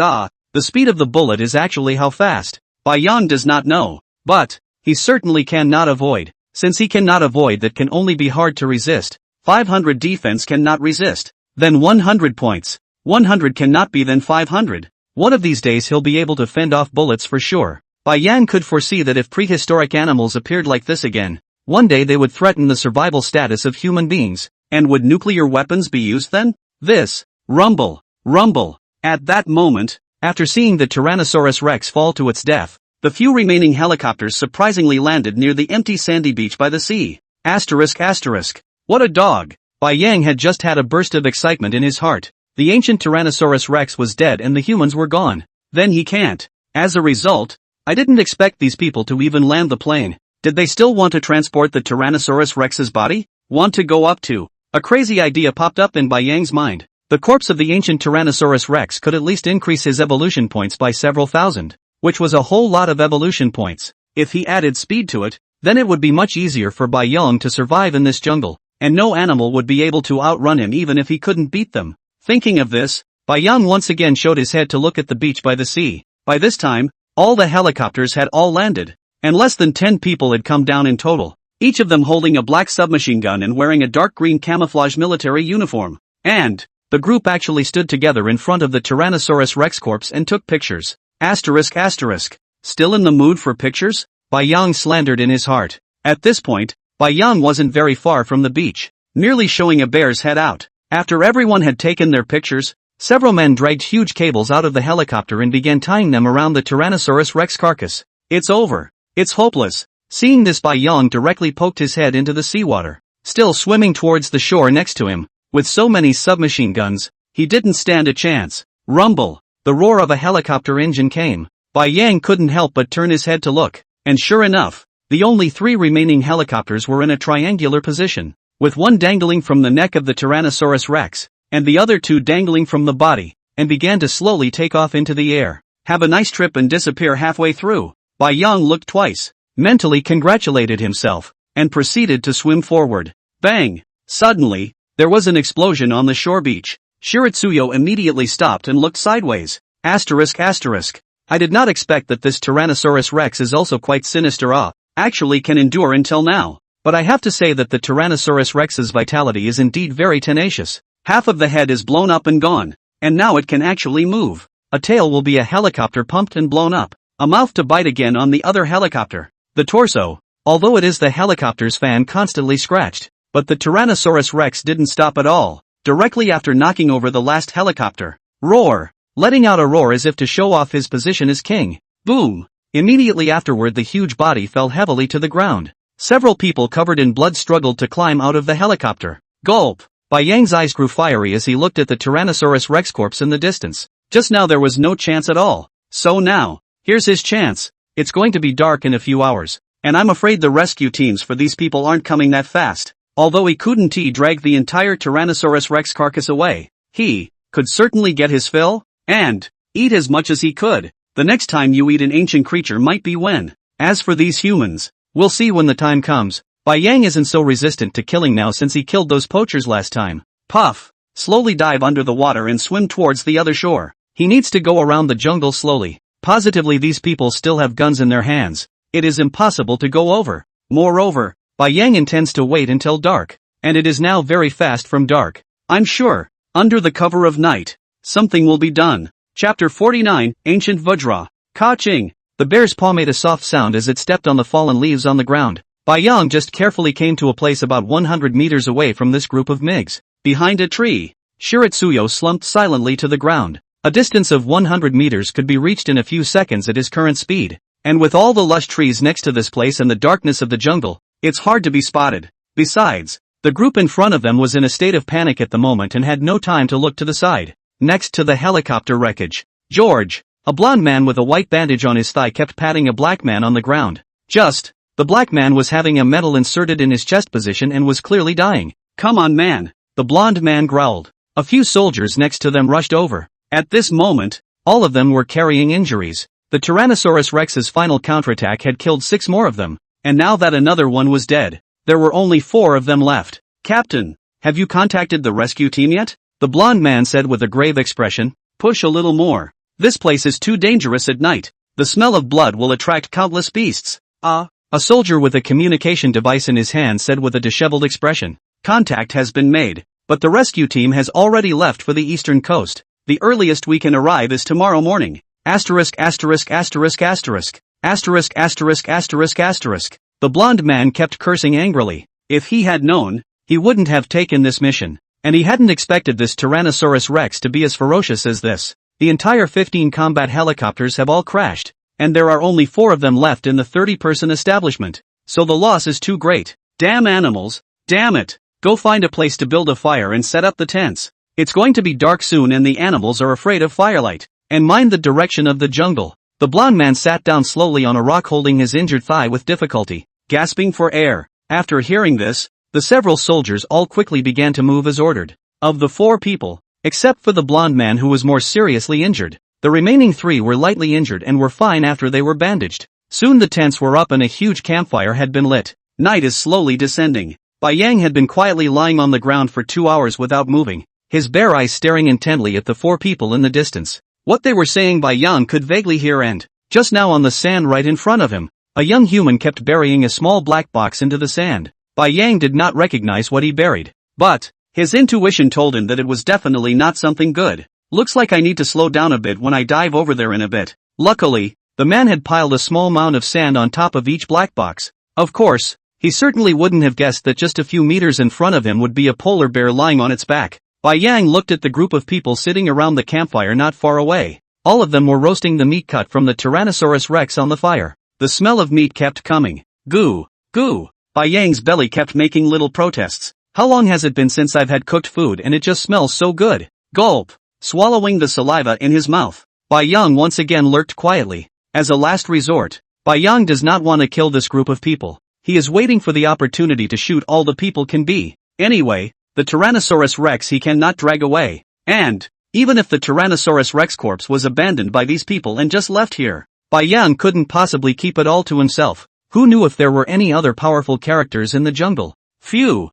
The speed of the bullet is actually how fast. Bai Yang does not know, but he certainly cannot avoid. Since he cannot avoid, that can only be hard to resist. 500 defense cannot resist. Then 100 points. 100 cannot be then 500. One of these days he'll be able to fend off bullets for sure. Bai Yang could foresee that if prehistoric animals appeared like this again, one day they would threaten the survival status of human beings. And would nuclear weapons be used then? This. Rumble. Rumble. At that moment, after seeing the Tyrannosaurus Rex fall to its death, the few remaining helicopters surprisingly landed near the empty sandy beach by the sea. Asterisk asterisk. What a dog! Bai Yang had just had a burst of excitement in his heart. The ancient Tyrannosaurus Rex was dead and the humans were gone. Then he can't. As a result, I didn't expect these people to even land the plane. Did they still want to transport the Tyrannosaurus Rex's body? Want to go up to? A crazy idea popped up in Bai Yang's mind. The corpse of the ancient Tyrannosaurus Rex could at least increase his evolution points by several thousand, which was a whole lot of evolution points. If he added speed to it, then it would be much easier for Bai Yang to survive in this jungle, and no animal would be able to outrun him even if he couldn't beat them. Thinking of this, Bai Yang once again showed his head to look at the beach by the sea. By this time, all the helicopters had all landed, and less than 10 people had come down in total, each of them holding a black submachine gun and wearing a dark green camouflage military uniform. And the group actually stood together in front of the Tyrannosaurus Rex corpse and took pictures. Asterisk asterisk. Still in the mood for pictures? Bai Yang slandered in his heart. At this point, Bai Yang wasn't very far from the beach, merely showing a bear's head out. After everyone had taken their pictures, several men dragged huge cables out of the helicopter and began tying them around the Tyrannosaurus Rex carcass. It's over. It's hopeless. Seeing this, Bai Yang directly poked his head into the seawater, still swimming towards the shore next to him. With so many submachine guns, he didn't stand a chance. Rumble. The roar of a helicopter engine came. Bai Yang couldn't help but turn his head to look, and sure enough, the only 3 remaining helicopters were in a triangular position, with one dangling from the neck of the Tyrannosaurus Rex, and the other 2 dangling from the body, and began to slowly take off into the air. Have a nice trip and disappear halfway through. Bai Yang looked twice, mentally congratulated himself, and proceeded to swim forward. Bang! Suddenly, there was an explosion on the shore beach. Shiritsuyo immediately stopped and looked sideways. Asterisk asterisk. I did not expect that this Tyrannosaurus Rex is also quite sinister. Actually can endure until now. But I have to say that the Tyrannosaurus Rex's vitality is indeed very tenacious. Half of the head is blown up and gone, and now it can actually move. A tail will be a helicopter pumped and blown up. A mouth to bite again on the other helicopter. The torso, although it is the helicopter's fan, constantly scratched. But the Tyrannosaurus Rex didn't stop at all. Directly after knocking over the last helicopter, roar, letting out a roar as if to show off his position as king. Boom! Immediately afterward the huge body fell heavily to the ground. Several people covered in blood struggled to climb out of the helicopter. Gulp! Bai Yang's eyes grew fiery as he looked at the Tyrannosaurus Rex corpse in the distance. Just now there was no chance at all. So now, here's his chance. It's going to be dark in a few hours, and I'm afraid the rescue teams for these people aren't coming that fast. Although he couldn't drag the entire Tyrannosaurus Rex carcass away, he could certainly get his fill, and eat as much as he could. The next time you eat an ancient creature might be when. As for these humans, we'll see when the time comes. Bai Yang isn't so resistant to killing now since he killed those poachers last time. Puff! Slowly dive under the water and swim towards the other shore. He needs to go around the jungle slowly. Positively these people still have guns in their hands. It is impossible to go over. Moreover, Bai Yang intends to wait until dark, and it is now very fast from dark. I'm sure, under the cover of night, something will be done. Chapter 49, Ancient Vajra. Ka-ching! The bear's paw made a soft sound as it stepped on the fallen leaves on the ground. Bai Yang just carefully came to a place about 100 meters away from this group of MiGs. Behind a tree, Shiritsuyo slumped silently to the ground. A distance of 100 meters could be reached in a few seconds at his current speed, and with all the lush trees next to this place and the darkness of the jungle, it's hard to be spotted. Besides, the group in front of them was in a state of panic at the moment and had no time to look to the side. Next to the helicopter wreckage, George, a blond man with a white bandage on his thigh, kept patting a black man on the ground. The black man was having a metal inserted in his chest position and was clearly dying. Come on, man, the blond man growled. A few soldiers next to them rushed over. At this moment, all of them were carrying injuries. The Tyrannosaurus Rex's final counterattack had killed 6 more of them, and now that another one was dead, there were only 4 of them left. Captain, have you contacted the rescue team yet? The blond man said with a grave expression. Push a little more. This place is too dangerous at night. The smell of blood will attract countless beasts. A soldier with a communication device in his hand said with a disheveled expression. Contact has been made, but the rescue team has already left for the eastern coast. The earliest we can arrive is tomorrow morning. Asterisk asterisk asterisk asterisk. Asterisk asterisk asterisk asterisk. The blonde man kept cursing angrily. If he had known, he wouldn't have taken this mission. And he hadn't expected this Tyrannosaurus Rex to be as ferocious as this. The entire 15 combat helicopters have all crashed, and there are only 4 of them left in the 30-person establishment. So the loss is too great. Damn animals, damn it. Go find a place to build a fire and set up the tents. It's going to be dark soon and the animals are afraid of firelight. And mind the direction of the jungle. The blonde man sat down slowly on a rock holding his injured thigh with difficulty, gasping for air. After hearing this, the several soldiers all quickly began to move as ordered. Of the 4 people, except for the blonde man who was more seriously injured, the remaining 3 were lightly injured and were fine after they were bandaged. Soon the tents were up and a huge campfire had been lit. Night is slowly descending. Bai Yang had been quietly lying on the ground for 2 hours without moving, his bare eyes staring intently at the 4 people in the distance. What they were saying Bai Yang could vaguely hear, and just now on the sand right in front of him, a young human kept burying a small black box into the sand. Bai Yang did not recognize what he buried, but his intuition told him that it was definitely not something good. Looks like I need to slow down a bit when I dive over there in a bit. Luckily, the man had piled a small mound of sand on top of each black box. Of course, he certainly wouldn't have guessed that just a few meters in front of him would be a polar bear lying on its back. Bai Yang looked at the group of people sitting around the campfire not far away. All of them were roasting the meat cut from the Tyrannosaurus Rex on the fire. The smell of meat kept coming. Goo, goo. Bai Yang's belly kept making little protests. How long has it been since I've had cooked food and it just smells so good? Gulp. Swallowing the saliva in his mouth, Bai Yang once again lurked quietly. As a last resort, Bai Yang does not want to kill this group of people. He is waiting for the opportunity to shoot all the people can be. Anyway, the Tyrannosaurus Rex he cannot drag away. And, even if the Tyrannosaurus Rex corpse was abandoned by these people and just left here, Bai Yang couldn't possibly keep it all to himself. Who knew if there were any other powerful characters in the jungle? Phew.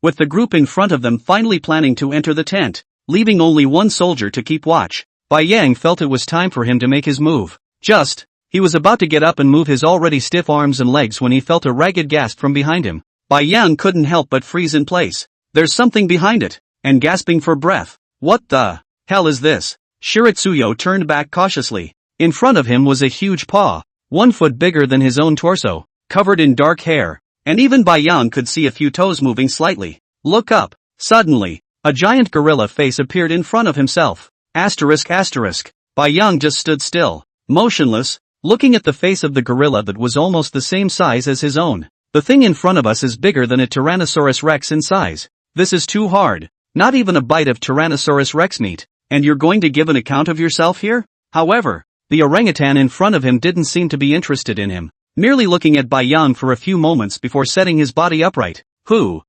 With the group in front of them finally planning to enter the tent, leaving only 1 soldier to keep watch, Bai Yang felt it was time for him to make his move. He was about to get up and move his already stiff arms and legs when he felt a ragged gasp from behind him. Bai Yang couldn't help but freeze in place. There's something behind it, and gasping for breath. What the hell is this? Shiratsuyo turned back cautiously. In front of him was a huge paw, 1 foot bigger than his own torso, covered in dark hair, and even Bai Yang could see a few toes moving slightly. Look up. Suddenly, a giant gorilla face appeared in front of himself. Asterisk asterisk. Bai Yang just stood still, motionless, looking at the face of the gorilla that was almost the same size as his own. The thing in front of us is bigger than a Tyrannosaurus Rex in size. This is too hard. Not even a bite of Tyrannosaurus Rex meat, and you're going to give an account of yourself here? However, the orangutan in front of him didn't seem to be interested in him, merely looking at Bai Yang for a few moments before setting his body upright. Who?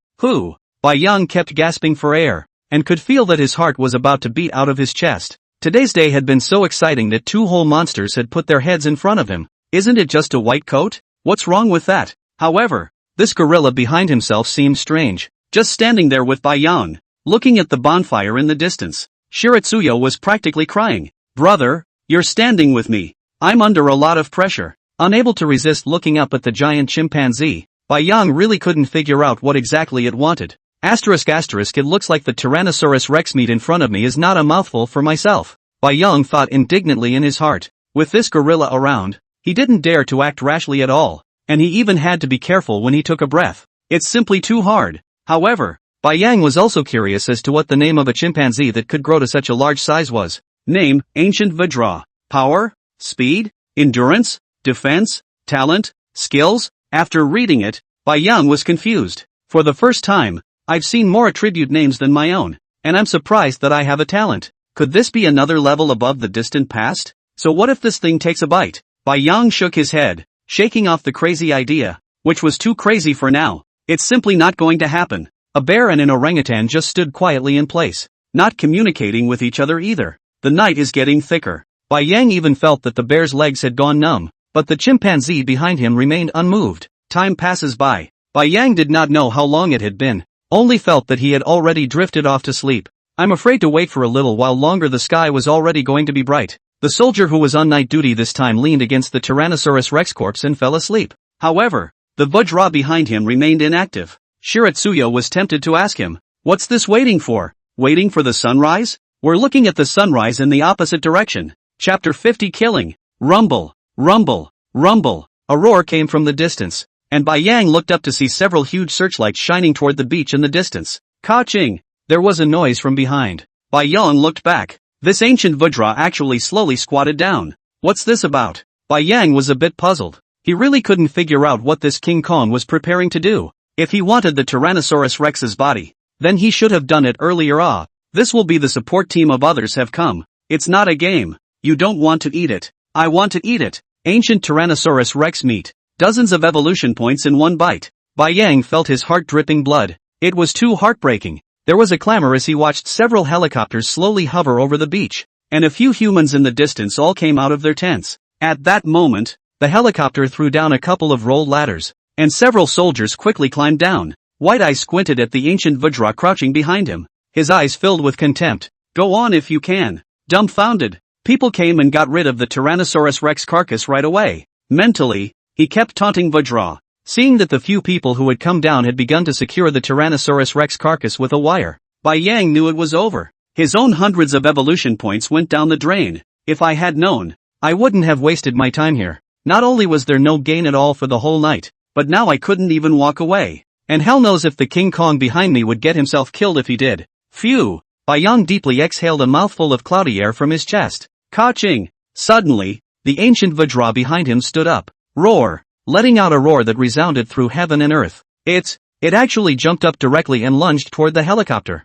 Bai Yang kept gasping for air, and could feel that his heart was about to beat out of his chest. Today's day had been so exciting that 2 whole monsters had put their heads in front of him. Isn't it just a white coat? What's wrong with that? However, this gorilla behind himself seemed strange, just standing there with Bai Yang, looking at the bonfire in the distance. Shiratsuyo was practically crying. Brother, you're standing with me. I'm under a lot of pressure. Unable to resist looking up at the giant chimpanzee, Bai Yang really couldn't figure out what exactly it wanted. Asterisk asterisk, it looks like the Tyrannosaurus Rex meat in front of me is not a mouthful for myself. Bai Yang thought indignantly in his heart. With this gorilla around, he didn't dare to act rashly at all, and he even had to be careful when he took a breath. It's simply too hard. However, Bai Yang was also curious as to what the name of a chimpanzee that could grow to such a large size was. Name, Ancient Vajra. Power, speed, endurance, defense, talent, skills. After reading it, Bai Yang was confused. For the first time, I've seen more attribute names than my own, and I'm surprised that I have a talent. Could this be another level above the distant past? So what if this thing takes a bite? Bai Yang shook his head, shaking off the crazy idea, which was too crazy for now. It's simply not going to happen. A bear and an orangutan just stood quietly in place, not communicating with each other either. The night is getting thicker. Bai Yang even felt that the bear's legs had gone numb, but the chimpanzee behind him remained unmoved. Time passes by. Bai Yang did not know how long it had been, only felt that he had already drifted off to sleep. I'm afraid to wait for a little while longer. The sky was already going to be bright. The soldier who was on night duty this time leaned against the Tyrannosaurus Rex corpse and fell asleep. However, the Vajra behind him remained inactive. Shiratsuyo was tempted to ask him, "What's this waiting for? Waiting for the sunrise?" We're looking at the sunrise in the opposite direction. Chapter 50 Killing. Rumble, rumble, rumble. A roar came from the distance, and Bai Yang looked up to see several huge searchlights shining toward the beach in the distance. Ka-ching! There was a noise from behind. Bai Yang looked back. This ancient Vajra actually slowly squatted down. What's this about? Bai Yang was a bit puzzled. He really couldn't figure out what this King Kong was preparing to do. If he wanted the Tyrannosaurus Rex's body, then he should have done it earlier. This will be the support team of others have come. It's not a game. You don't want to eat it. I want to eat it. Ancient Tyrannosaurus Rex meat. Dozens of evolution points in one bite. Bai Yang felt his heart dripping blood. It was too heartbreaking. There was a clamor as he watched several helicopters slowly hover over the beach, and a few humans in the distance all came out of their tents. At that moment, the helicopter threw down a couple of rolled ladders, and several soldiers quickly climbed down. White Eye squinted at the ancient Vajra crouching behind him, his eyes filled with contempt. Go on if you can. Dumbfounded, people came and got rid of the Tyrannosaurus Rex carcass right away. Mentally, he kept taunting Vajra, seeing that the few people who had come down had begun to secure the Tyrannosaurus Rex carcass with a wire. Bai Yang knew it was over. His own hundreds of evolution points went down the drain. If I had known, I wouldn't have wasted my time here. Not only was there no gain at all for the whole night, but now I couldn't even walk away. And hell knows if the King Kong behind me would get himself killed if he did. Phew! Bai Yang deeply exhaled a mouthful of cloudy air from his chest. Ka-ching! Suddenly, the ancient Vajra behind him stood up. Roar! Letting out a roar that resounded through heaven and earth. It actually jumped up directly and lunged toward the helicopter.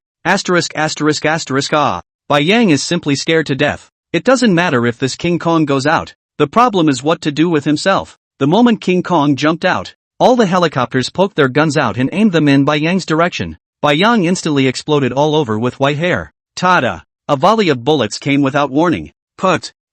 Bai Yang is simply scared to death. It doesn't matter if this King Kong goes out. The problem is what to do with himself. The moment King Kong jumped out, all the helicopters poked their guns out and aimed them in Bai Yang's direction. Bai Yang instantly exploded all over with white hair. Tada! A volley of bullets came without warning.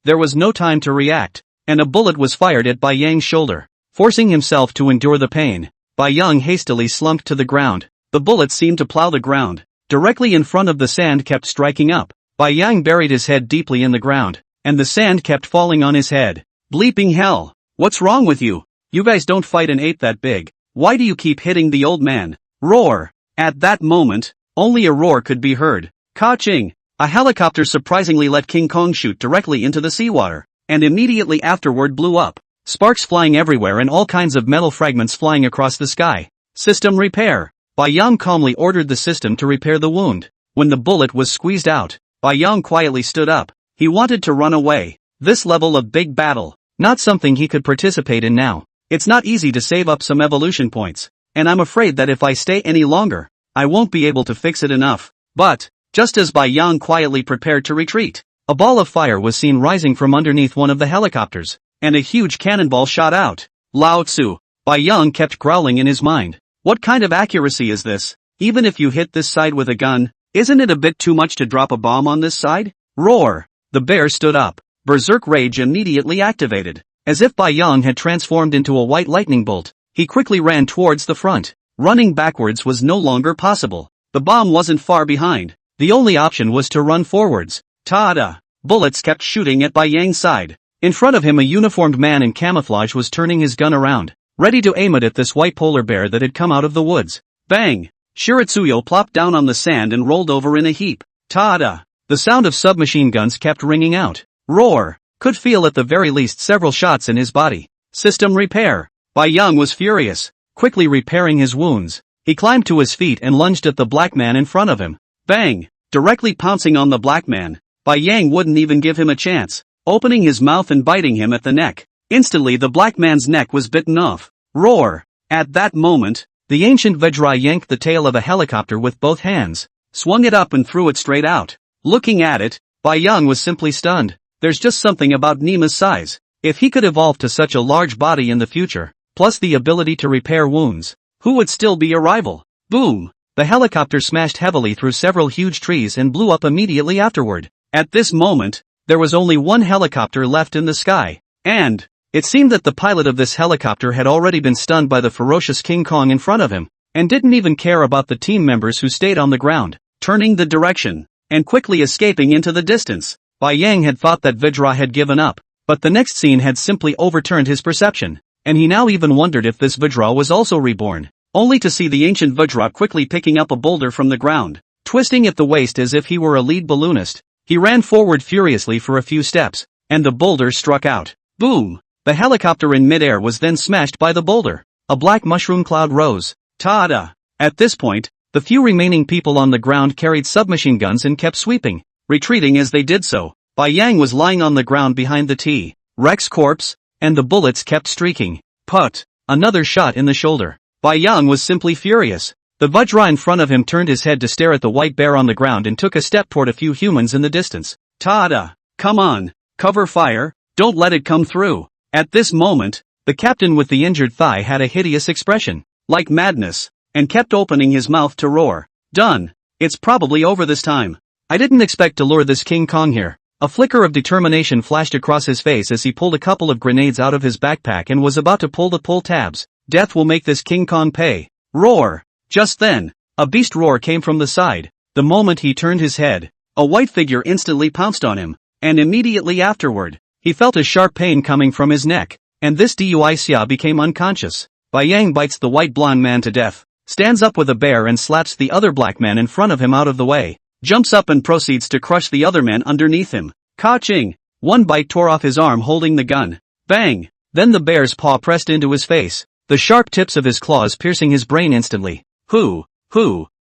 There was no time to react, and a bullet was fired at Bai Yang's shoulder. Forcing himself to endure the pain, Bai Yang hastily slumped to the ground. The bullet seemed to plow the ground. Directly in front of the sand kept striking up. Bai Yang buried his head deeply in the ground, and the sand kept falling on his head. Bleeping hell! What's wrong with you? You guys don't fight an ape that big. Why do you keep hitting the old man? Roar! At that moment, only a roar could be heard. Ka-ching! A helicopter surprisingly let King Kong shoot directly into the seawater, and immediately afterward blew up. Sparks flying everywhere and all kinds of metal fragments flying across the sky. System repair. Bai Yang calmly ordered the system to repair the wound. When the bullet was squeezed out, Bai Yang quietly stood up. He wanted to run away. This level of big battle, not something he could participate in now. It's not easy to save up some evolution points, and I'm afraid that if I stay any longer, I won't be able to fix it enough. But, just as Bai Yang quietly prepared to retreat, a ball of fire was seen rising from underneath one of the helicopters, and a huge cannonball shot out. Lao Tzu! Bai Yang kept growling in his mind. What kind of accuracy is this? Even if you hit this side with a gun, isn't it a bit too much to drop a bomb on this side? Roar! The bear stood up. Berserk rage immediately activated. As if Bai Yang had transformed into a white lightning bolt, he quickly ran towards the front. Running backwards was no longer possible. The bomb wasn't far behind. The only option was to run forwards. Tada! Bullets kept shooting at Bai Yang's side. In front of him a uniformed man in camouflage was turning his gun around, ready to aim it at this white polar bear that had come out of the woods. Bang! Shiritsuyo plopped down on the sand and rolled over in a heap. Tada! The sound of submachine guns kept ringing out. Roar! Could feel at the very least several shots in his body. System repair. Bai Yang was furious, quickly repairing his wounds. He climbed to his feet and lunged at the black man in front of him. Bang! Directly pouncing on the black man, Bai Yang wouldn't even give him a chance, opening his mouth and biting him at the neck. Instantly the black man's neck was bitten off. Roar! At that moment, the ancient Vajra yanked the tail of a helicopter with both hands, swung it up and threw it straight out. Looking at it, Bai Yang was simply stunned. There's just something about Nima's size. If he could evolve to such a large body in the future, plus the ability to repair wounds, who would still be a rival? Boom! The helicopter smashed heavily through several huge trees and blew up immediately afterward. At this moment, there was only one helicopter left in the sky, and it seemed that the pilot of this helicopter had already been stunned by the ferocious King Kong in front of him, and didn't even care about the team members who stayed on the ground, turning the direction, and quickly escaping into the distance. Bai Yang had thought that Vajra had given up, but the next scene had simply overturned his perception, and he now even wondered if this Vajra was also reborn, only to see the ancient Vajra quickly picking up a boulder from the ground, twisting at the waist as if he were a lead balloonist. He ran forward furiously for a few steps, and the boulder struck out. Boom! The helicopter in midair was then smashed by the boulder. A black mushroom cloud rose. Ta-da! At this point, the few remaining people on the ground carried submachine guns and kept sweeping, retreating as they did so. Bai Yang was lying on the ground behind the T-Rex corpse, and the bullets kept streaking. Put! Another shot in the shoulder. Bai Yang was simply furious. The Vajra in front of him turned his head to stare at the white bear on the ground and took a step toward a few humans in the distance. Ta-da! Come on! Cover fire! Don't let it come through! At this moment, the captain with the injured thigh had a hideous expression, like madness, and kept opening his mouth to roar. Done! It's probably over this time. I didn't expect to lure this King Kong here. A flicker of determination flashed across his face as he pulled a couple of grenades out of his backpack and was about to pull the pull tabs. Death will make this King Kong pay. Roar! Just then, a beast roar came from the side. The moment he turned his head, a white figure instantly pounced on him, and immediately afterward, he felt a sharp pain coming from his neck, and this Dui Xia became unconscious. Bai Yang bites the white blonde man to death, stands up with a bear and slaps the other black man in front of him out of the way, jumps up and proceeds to crush the other man underneath him. Ka-ching! One bite tore off his arm holding the gun. Bang! Then the bear's paw pressed into his face, the sharp tips of his claws piercing his brain instantly. Hoo!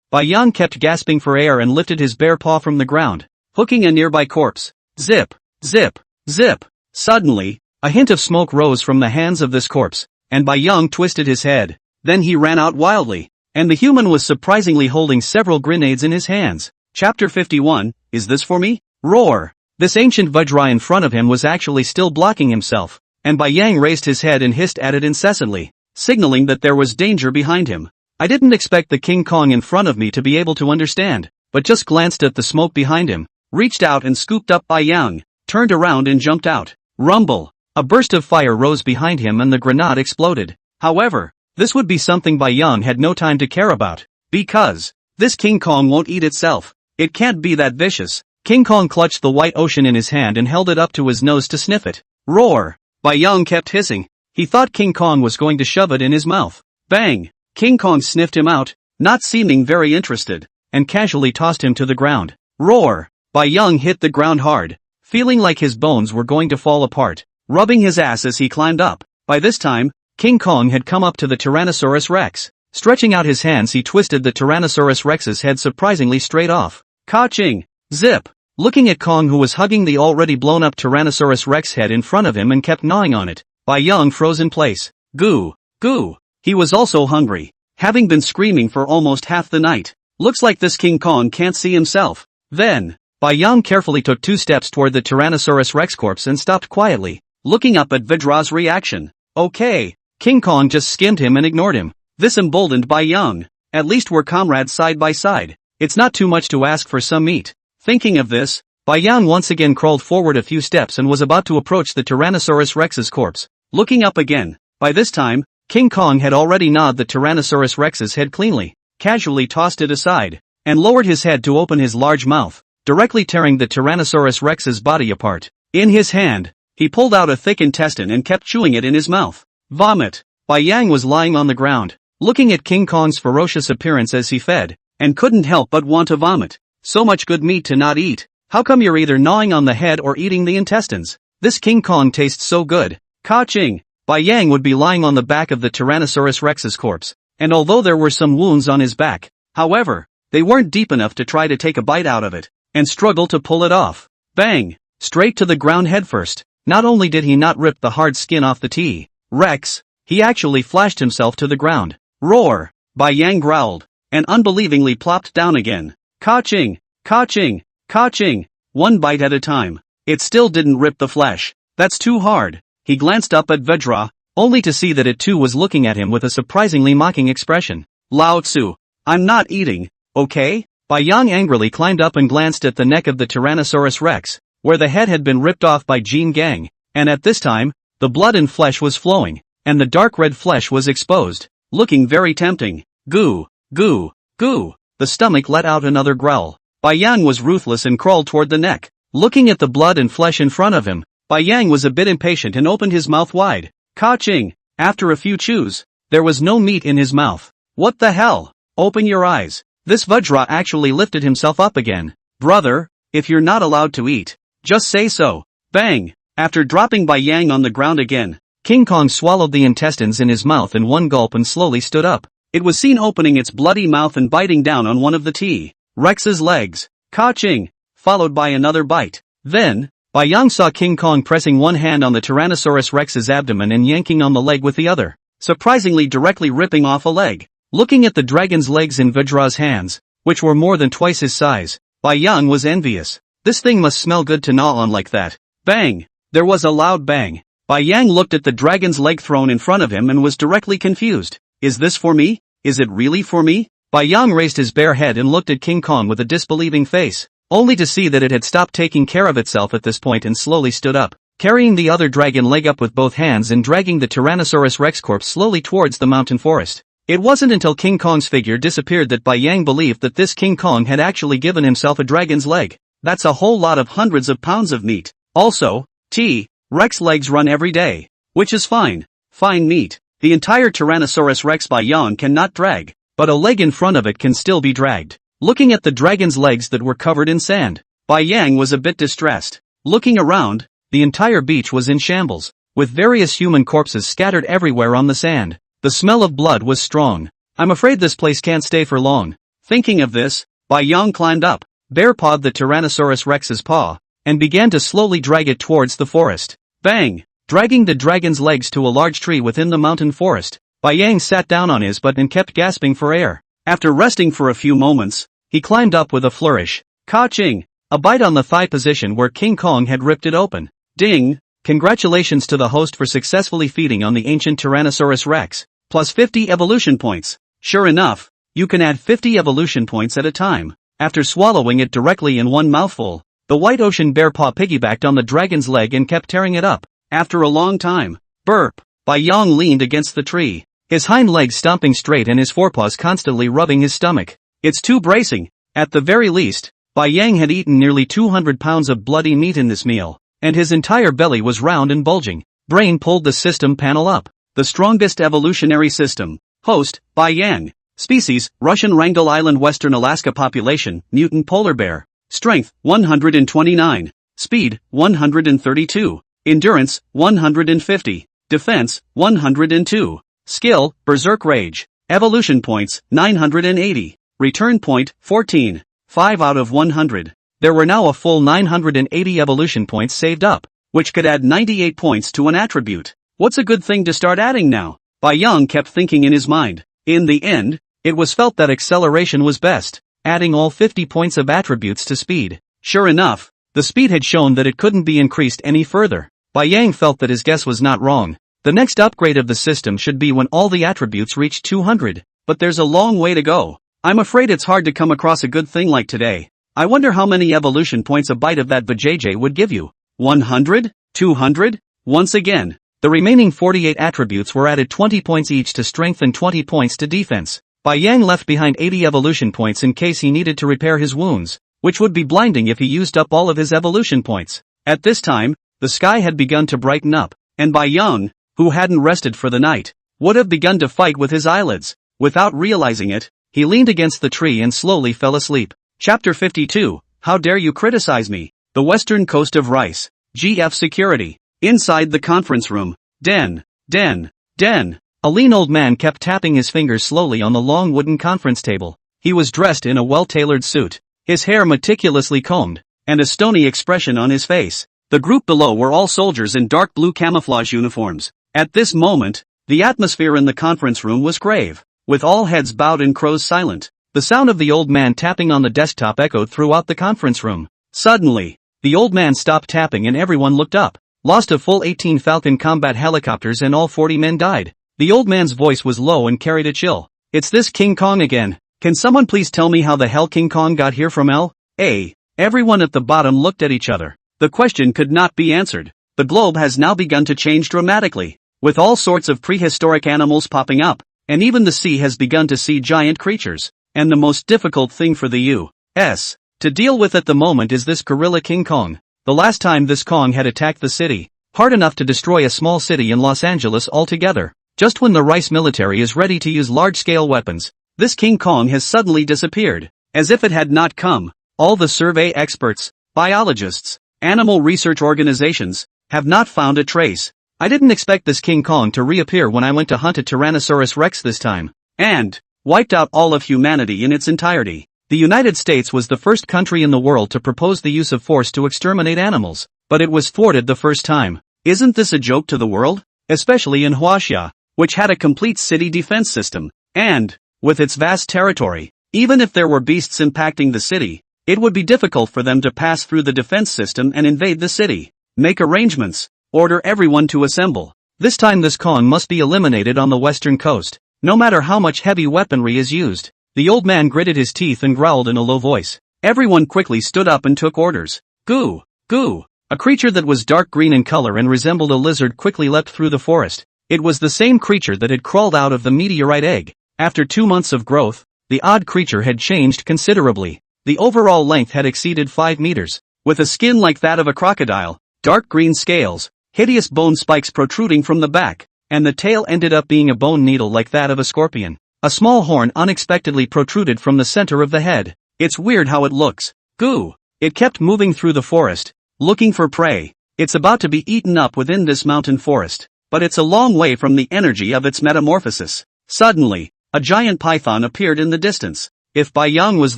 Bai Yang kept gasping for air and lifted his bare paw from the ground, hooking a nearby corpse. Zip! Zip! Zip! Suddenly, a hint of smoke rose from the hands of this corpse, and Bai Yang twisted his head. Then he ran out wildly, and the human was surprisingly holding several grenades in his hands. Chapter 51, Is this for me? Roar! This ancient Vajra in front of him was actually still blocking himself, and Bai Yang raised his head and hissed at it incessantly, signaling that there was danger behind him. I didn't expect the King Kong in front of me to be able to understand, but just glanced at the smoke behind him, reached out and scooped up Bai Yang, turned around and jumped out. Rumble! A burst of fire rose behind him and the grenade exploded. However, this would be something Bai Yang had no time to care about, because this King Kong won't eat itself. It can't be that vicious. King Kong clutched the white ocean in his hand and held it up to his nose to sniff it. Roar! Bai Yang kept hissing. He thought King Kong was going to shove it in his mouth. Bang! King Kong sniffed him out, not seeming very interested, and casually tossed him to the ground. Roar! Bai Yang hit the ground hard, feeling like his bones were going to fall apart, rubbing his ass as he climbed up. By this time, King Kong had come up to the Tyrannosaurus Rex. Stretching out his hands, he twisted the Tyrannosaurus Rex's head surprisingly straight off. Ka-ching! Zip! Looking at Kong, who was hugging the already blown up Tyrannosaurus Rex head in front of him and kept gnawing on it, Bai Yang froze in place. Goo! Goo! He was also hungry, having been screaming for almost half the night. Looks like this King Kong can't see himself. Then, Bai Yang carefully took 2 steps toward the Tyrannosaurus Rex corpse and stopped quietly, looking up at Vajra's reaction. Okay, King Kong just skimmed him and ignored him. This emboldened Bai Yang. At least we're comrades side by side. It's not too much to ask for some meat. Thinking of this, Bai Yang once again crawled forward a few steps and was about to approach the Tyrannosaurus Rex's corpse. Looking up again, by this time, King Kong had already gnawed the Tyrannosaurus Rex's head cleanly, casually tossed it aside, and lowered his head to open his large mouth, directly tearing the Tyrannosaurus Rex's body apart. In his hand, he pulled out a thick intestine and kept chewing it in his mouth. Vomit! Bai Yang was lying on the ground, looking at King Kong's ferocious appearance as he fed, and couldn't help but want to vomit. So much good meat to not eat. How come you're either gnawing on the head or eating the intestines? This King Kong tastes so good. Ka-ching! Bai Yang would be lying on the back of the Tyrannosaurus Rex's corpse, and although there were some wounds on his back, however, they weren't deep enough to try to take a bite out of it, and struggle to pull it off. Bang! Straight to the ground headfirst. Not only did he not rip the hard skin off the T-Rex, he actually flashed himself to the ground. Roar! Bai Yang growled, and unbelievingly plopped down again. Ka-ching! Ka-ching! Ka-ching! One bite at a time. It still didn't rip the flesh. That's too hard. He glanced up at Vajra, only to see that it too was looking at him with a surprisingly mocking expression. Lao Tzu, I'm not eating, okay? Bai Yang angrily climbed up and glanced at the neck of the Tyrannosaurus Rex, where the head had been ripped off by Jin Gang, and at this time, the blood and flesh was flowing, and the dark red flesh was exposed, looking very tempting. Goo! Goo! Goo! The stomach let out another growl. Bai Yang was ruthless and crawled toward the neck. Looking at the blood and flesh in front of him, Bai Yang was a bit impatient and opened his mouth wide. Ka-ching! After a few chews, there was no meat in his mouth. What the hell? Open your eyes. This Vajra actually lifted himself up again. Brother, If you're not allowed to eat, just say so. Bang! After dropping Bai Yang on the ground again, King Kong swallowed the intestines in his mouth in one gulp and slowly stood up. It was seen opening its bloody mouth and biting down on one of the T-Rex's legs. Ka-ching! Followed by another bite. Then, Bai Yang saw King Kong pressing one hand on the Tyrannosaurus Rex's abdomen and yanking on the leg with the other, surprisingly directly ripping off a leg. Looking at the dragon's legs in Vajra's hands, which were more than twice his size, Bai Yang was envious. This thing must smell good to gnaw on like that. Bang! There was a loud bang. Bai Yang looked at the dragon's leg thrown in front of him and was directly confused. Is this for me? Is it really for me? Bai Yang raised his bare head and looked at King Kong with a disbelieving face, only to see that it had stopped taking care of itself at this point and slowly stood up, carrying the other dragon leg up with both hands and dragging the Tyrannosaurus Rex corpse slowly towards the mountain forest. It wasn't until King Kong's figure disappeared that Bai Yang believed that this King Kong had actually given himself a dragon's leg. That's a whole lot of hundreds of pounds of meat. Also, T-Rex legs run every day, which is fine. Fine meat. The entire Tyrannosaurus Rex Bai Yang cannot drag, but a leg in front of it can still be dragged. Looking at the dragon's legs that were covered in sand, Bai Yang was a bit distressed. Looking around, the entire beach was in shambles, with various human corpses scattered everywhere on the sand. The smell of blood was strong. I'm afraid this place can't stay for long. Thinking of this, Bai Yang climbed up, bare-pawed the Tyrannosaurus Rex's paw, and began to slowly drag it towards the forest. Bang! Dragging the dragon's legs to a large tree within the mountain forest, Bai Yang sat down on his butt and kept gasping for air. After resting for a few moments, he climbed up with a flourish. Ka-ching! A bite on the thigh position where King Kong had ripped it open. Ding! Congratulations to the host for successfully feeding on the ancient Tyrannosaurus Rex. Plus 50 evolution points. Sure enough, you can add 50 evolution points at a time. After swallowing it directly in one mouthful, the white ocean bear paw piggybacked on the dragon's leg and kept tearing it up. After a long time, burp, Bai Yang leaned against the tree, his hind legs stomping straight and his forepaws constantly rubbing his stomach. It's too bracing. At the very least, Bai Yang had eaten nearly 200 pounds of bloody meat in this meal, and his entire belly was round and bulging. Brain pulled the system panel up. The strongest evolutionary system. Host, Bai Yang. Species, Russian Wrangel Island Western Alaska population, mutant polar bear. Strength, 129. Speed, 132. Endurance, 150. Defense, 102. Skill, Berserk Rage. Evolution points, 980. Return point, 14. 5 out of 100. There were now a full 980 evolution points saved up, which could add 98 points to an attribute. What's a good thing to start adding now? Bai Yang kept thinking in his mind. In the end, it was felt that acceleration was best, adding all 50 points of attributes to speed. Sure enough, the speed had shown that it couldn't be increased any further. Bai Yang felt that his guess was not wrong. The next upgrade of the system should be when all the attributes reach 200, but there's a long way to go. I'm afraid it's hard to come across a good thing like today. I wonder how many evolution points a bite of that vajayjay would give you. 100? 200? Once again, the remaining 48 attributes were added 20 points each to strength and 20 points to defense. Bai Yang left behind 80 evolution points in case he needed to repair his wounds, which would be blinding if he used up all of his evolution points. At this time, the sky had begun to brighten up, and Bai Yang, who hadn't rested for the night, would have begun to fight with his eyelids. Without realizing it, he leaned against the tree and slowly fell asleep. Chapter 52, How Dare You Criticize Me? The Western Coast of Rice. GF Security. Inside the conference room. Den. A lean old man kept tapping his fingers slowly on the long wooden conference table. He was dressed in a well-tailored suit, his hair meticulously combed, and a stony expression on his face. The group below were all soldiers in dark blue camouflage uniforms. At this moment, the atmosphere in the conference room was grave, with all heads bowed and crows silent. The sound of the old man tapping on the desktop echoed throughout the conference room. Suddenly, the old man stopped tapping and everyone looked up. Lost a full 18 Falcon combat helicopters and all 40 men died. The old man's voice was low and carried a chill. It's this King Kong again. Can someone please tell me how the hell King Kong got here from L.A.? Everyone at the bottom looked at each other. The question could not be answered. The globe has now begun to change dramatically, with all sorts of prehistoric animals popping up, and even the sea has begun to see giant creatures. And the most difficult thing for the U.S. to deal with at the moment is this gorilla King Kong. The last time this Kong had attacked the city, hard enough to destroy a small city in Los Angeles altogether. Just when the Rice military is ready to use large-scale weapons, this King Kong has suddenly disappeared, as if it had not come. All the survey experts, biologists, animal research organizations, have not found a trace. I didn't expect this King Kong to reappear when I went to hunt a Tyrannosaurus Rex this time, and wiped out all of humanity in its entirety. The United States was the first country in the world to propose the use of force to exterminate animals, but it was thwarted the first time. Isn't this a joke to the world? Especially in Huaxia, which had a complete city defense system, and, with its vast territory, even if there were beasts impacting the city, it would be difficult for them to pass through the defense system and invade the city. Make arrangements, order everyone to assemble. This time this Kong must be eliminated on the western coast, no matter how much heavy weaponry is used. The old man gritted his teeth and growled in a low voice. Everyone quickly stood up and took orders. Goo! Goo! A creature that was dark green in color and resembled a lizard quickly leapt through the forest. It was the same creature that had crawled out of the meteorite egg. After 2 months of growth, the odd creature had changed considerably. The overall length had exceeded 5 meters, with a skin like that of a crocodile, dark green scales, hideous bone spikes protruding from the back, and the tail ended up being a bone needle like that of a scorpion. A small horn unexpectedly protruded from the center of the head. It's weird how it looks. Goo! It kept moving through the forest, looking for prey. It's about to be eaten up within this mountain forest, but it's a long way from the energy of its metamorphosis. Suddenly, a giant python appeared in the distance. If Bai Yang was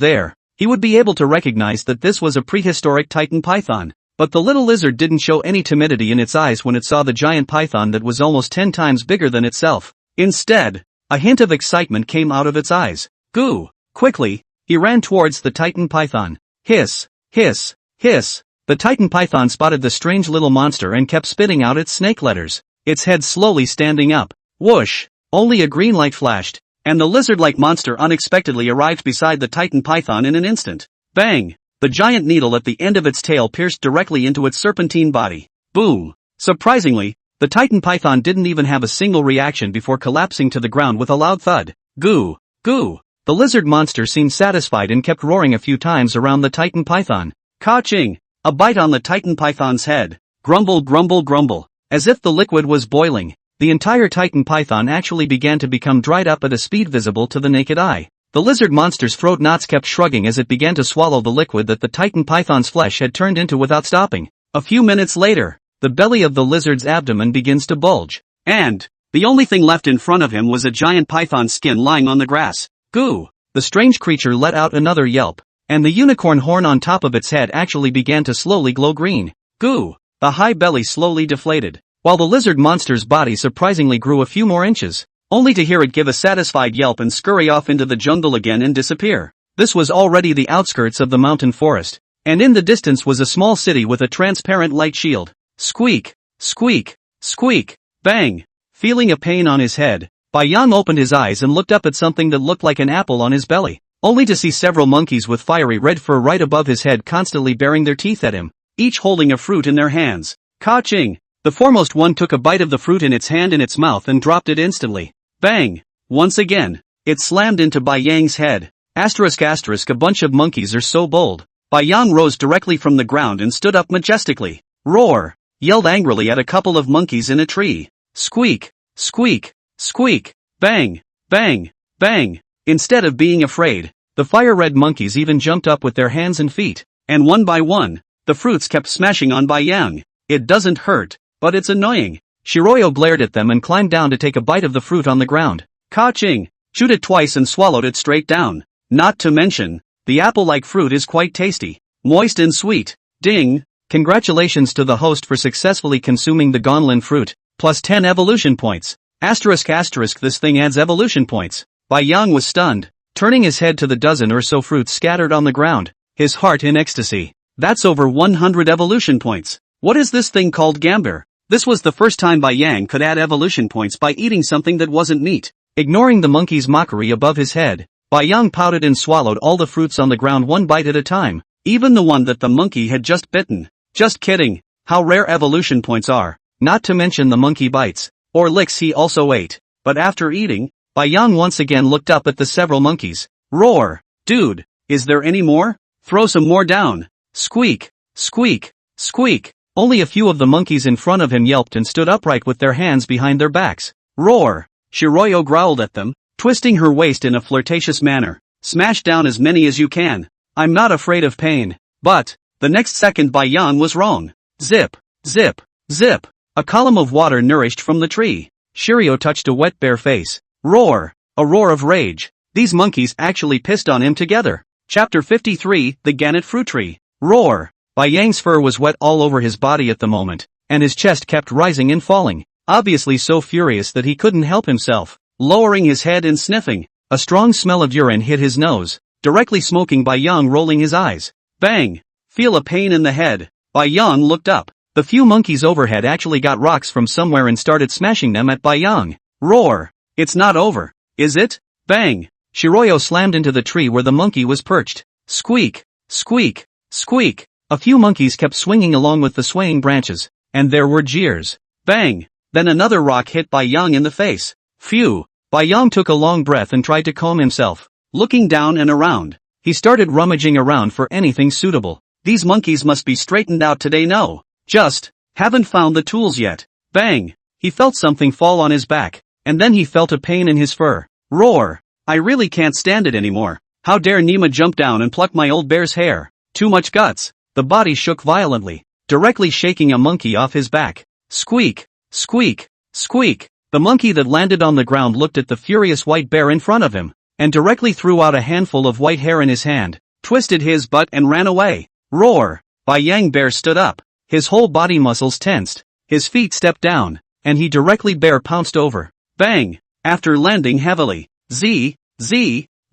there, he would be able to recognize that this was a prehistoric titan python. But the little lizard didn't show any timidity in its eyes when it saw the giant python that was almost 10 times bigger than itself. Instead, a hint of excitement came out of its eyes. Goo! Quickly, he ran towards the titan python. Hiss! Hiss! Hiss! The titan python spotted the strange little monster and kept spitting out its snake letters, its head slowly standing up. Whoosh! Only a green light flashed, and the lizard-like monster unexpectedly arrived beside the titan python in an instant. Bang! The giant needle at the end of its tail pierced directly into its serpentine body. Boom! Surprisingly, the titan python didn't even have a single reaction before collapsing to the ground with a loud thud. Goo! Goo! The lizard monster seemed satisfied and kept roaring a few times around the titan python. Ka-ching! A bite on the titan python's head. Grumble, grumble, grumble. As if the liquid was boiling, the entire titan python actually began to become dried up at a speed visible to the naked eye. The lizard monster's throat knots kept shrugging as it began to swallow the liquid that the titan python's flesh had turned into without stopping. A few minutes later, the belly of the lizard's abdomen begins to bulge, and the only thing left in front of him was a giant python skin lying on the grass. Goo! The strange creature let out another yelp, and the unicorn horn on top of its head actually began to slowly glow green. Goo! The high belly slowly deflated, while the lizard monster's body surprisingly grew a few more inches, only to hear it give a satisfied yelp and scurry off into the jungle again and disappear. This was already the outskirts of the mountain forest, and in the distance was a small city with a transparent light shield. Squeak! Squeak! Squeak! Bang! Feeling a pain on his head, Bai Yang opened his eyes and looked up at something that looked like an apple on his belly, only to see several monkeys with fiery red fur right above his head constantly baring their teeth at him, each holding a fruit in their hands. Ka-ching! The foremost one took a bite of the fruit in its hand in its mouth and dropped it instantly. Bang! Once again, it slammed into Bai Yang's head. Asterisk asterisk, a bunch of monkeys are so bold. Bai Yang rose directly from the ground and stood up majestically. Roar! Yelled angrily at a couple of monkeys in a tree. Squeak! Squeak! Squeak! Bang! Bang! Bang! Instead of being afraid, the fire-red monkeys even jumped up with their hands and feet, and one by one, the fruits kept smashing on Bai Yang. It doesn't hurt, but it's annoying. Shiroyo glared at them and climbed down to take a bite of the fruit on the ground. Ka-ching! Chewed it twice and swallowed it straight down. Not to mention, the apple-like fruit is quite tasty, moist and sweet. Ding! Congratulations to the host for successfully consuming the gonlin fruit, plus 10 evolution points. Asterisk asterisk, this thing adds evolution points. Bai Yang was stunned, turning his head to the dozen or so fruits scattered on the ground, his heart in ecstasy. That's over 100 evolution points. What is this thing called gambir? This was the first time Bai Yang could add evolution points by eating something that wasn't meat. Ignoring the monkey's mockery above his head, Bai Yang pouted and swallowed all the fruits on the ground one bite at a time, even the one that the monkey had just bitten. Just kidding, how rare evolution points are, not to mention the monkey bites, or licks he also ate. But after eating, Bai Yang once again looked up at the several monkeys. Roar! Dude, is there any more? Throw some more down. Squeak! Squeak! Squeak! Only a few of the monkeys in front of him yelped and stood upright with their hands behind their backs. Roar! Shiroyo growled at them, twisting her waist in a flirtatious manner. Smash down as many as you can. I'm not afraid of pain. But The next second Bai Yang was wrong. Zip, zip, zip. A column of water nourished from the tree. Shiryu touched a wet bare face. Roar. A roar of rage. These monkeys actually pissed on him together. Chapter 53, The Gannet Fruit Tree. Roar. Bai Yang's fur was wet all over his body at the moment, and his chest kept rising and falling, obviously so furious that he couldn't help himself. Lowering his head and sniffing, a strong smell of urine hit his nose, directly smoking Bai Yang, rolling his eyes. Bang! Feel a pain in the head. Bai Yang looked up. The few monkeys overhead actually got rocks from somewhere and started smashing them at Bai Yang. Roar! It's not over, is it? Bang! Shiryu slammed into the tree where the monkey was perched. Squeak! Squeak! Squeak! A few monkeys kept swinging along with the swaying branches, and there were jeers. Bang! Then another rock hit Bai Yang in the face. Phew! Bai Yang took a long breath and tried to calm himself. Looking down and around, he started rummaging around for anything suitable. These monkeys must be straightened out today. No. Just haven't found the tools yet. Bang! He felt something fall on his back, and then he felt a pain in his fur. Roar! I really can't stand it anymore. How dare Nima jump down and pluck my old bear's hair? Too much guts. The body shook violently, directly shaking a monkey off his back. Squeak! Squeak! Squeak! The monkey that landed on the ground looked at the furious white bear in front of him, and directly threw out a handful of white hair in his hand, twisted his butt and ran away. Roar! Bai Yang bear stood up. His whole body muscles tensed, his feet stepped down, and he directly bear pounced over. Bang! After landing heavily. Z.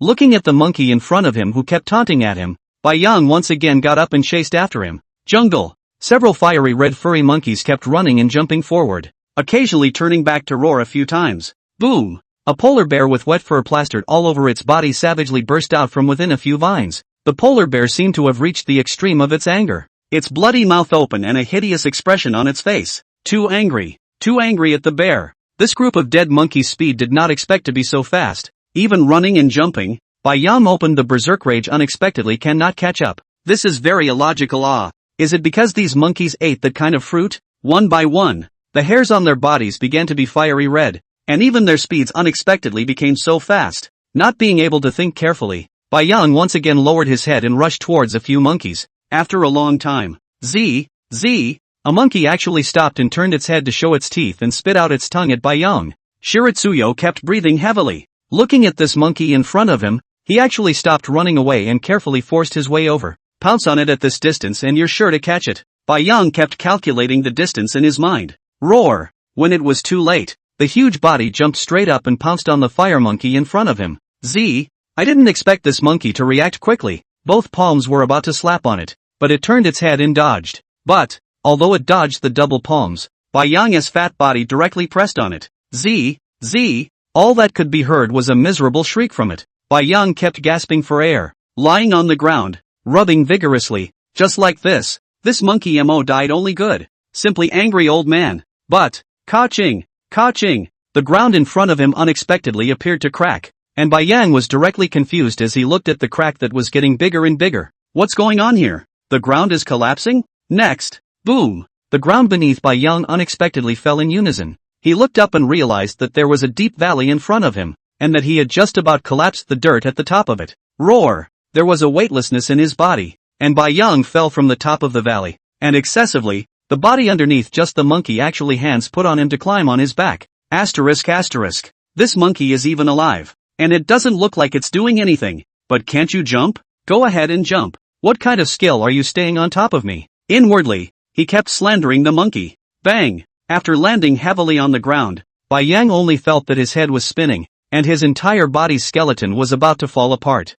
Looking at the monkey in front of him who kept taunting at him, Bai Yang once again got up and chased after him. Jungle. Several fiery red furry monkeys kept running and jumping forward, occasionally turning back to roar a few times. Boom! A polar bear with wet fur plastered all over its body savagely burst out from within a few vines. The polar bear seemed to have reached the extreme of its anger. Its bloody mouth open and a hideous expression on its face. Too angry at the bear. This group of dead monkeys' speed did not expect to be so fast. Even running and jumping, Bai Yang opened the berserk rage unexpectedly cannot catch up. This is very illogical. Is it because these monkeys ate that kind of fruit? One by one, the hairs on their bodies began to be fiery red, and even their speeds unexpectedly became so fast. Not being able to think carefully, Bai Yang once again lowered his head and rushed towards a few monkeys. After a long time, a monkey actually stopped and turned its head to show its teeth and spit out its tongue at Bai Yang. Shiritsuyo kept breathing heavily. Looking at this monkey in front of him, he actually stopped running away and carefully forced his way over. Pounce on it at this distance and you're sure to catch it. Bai Yang kept calculating the distance in his mind. Roar! When it was too late, the huge body jumped straight up and pounced on the fire monkey in front of him. I didn't expect this monkey to react quickly. Both palms were about to slap on it, but it turned its head and dodged. But, although it dodged the double palms, Bai Yang's fat body directly pressed on it. All that could be heard was a miserable shriek from it. Bai Yang kept gasping for air, lying on the ground, rubbing vigorously. Just like this monkey mo died only good. Simply angry old man. But, ka-ching, the ground in front of him unexpectedly appeared to crack, and Bai Yang was directly confused as he looked at the crack that was getting bigger and bigger. What's going on here? The ground is collapsing? Next, boom! The ground beneath Bai Yang unexpectedly fell in unison. He looked up and realized that there was a deep valley in front of him, and that he had just about collapsed the dirt at the top of it. Roar! There was a weightlessness in his body, and Bai Yang fell from the top of the valley, and excessively, the body underneath just the monkey actually hands put on him to climb on his back. Asterisk. This monkey is even alive, and it doesn't look like it's doing anything. But can't you jump? Go ahead and jump. What kind of skill are you staying on top of me? Inwardly, he kept slandering the monkey. Bang! After landing heavily on the ground, Bai Yang only felt that his head was spinning, and his entire body's skeleton was about to fall apart.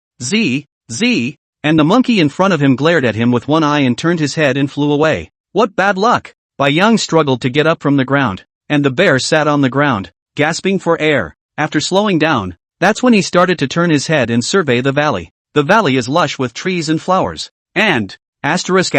And the monkey in front of him glared at him with one eye and turned his head and flew away. What bad luck! Bai Yang struggled to get up from the ground, and the bear sat on the ground, gasping for air. After slowing down, that's when he started to turn his head and survey the valley. The valley is lush with trees and flowers. And, asterisk,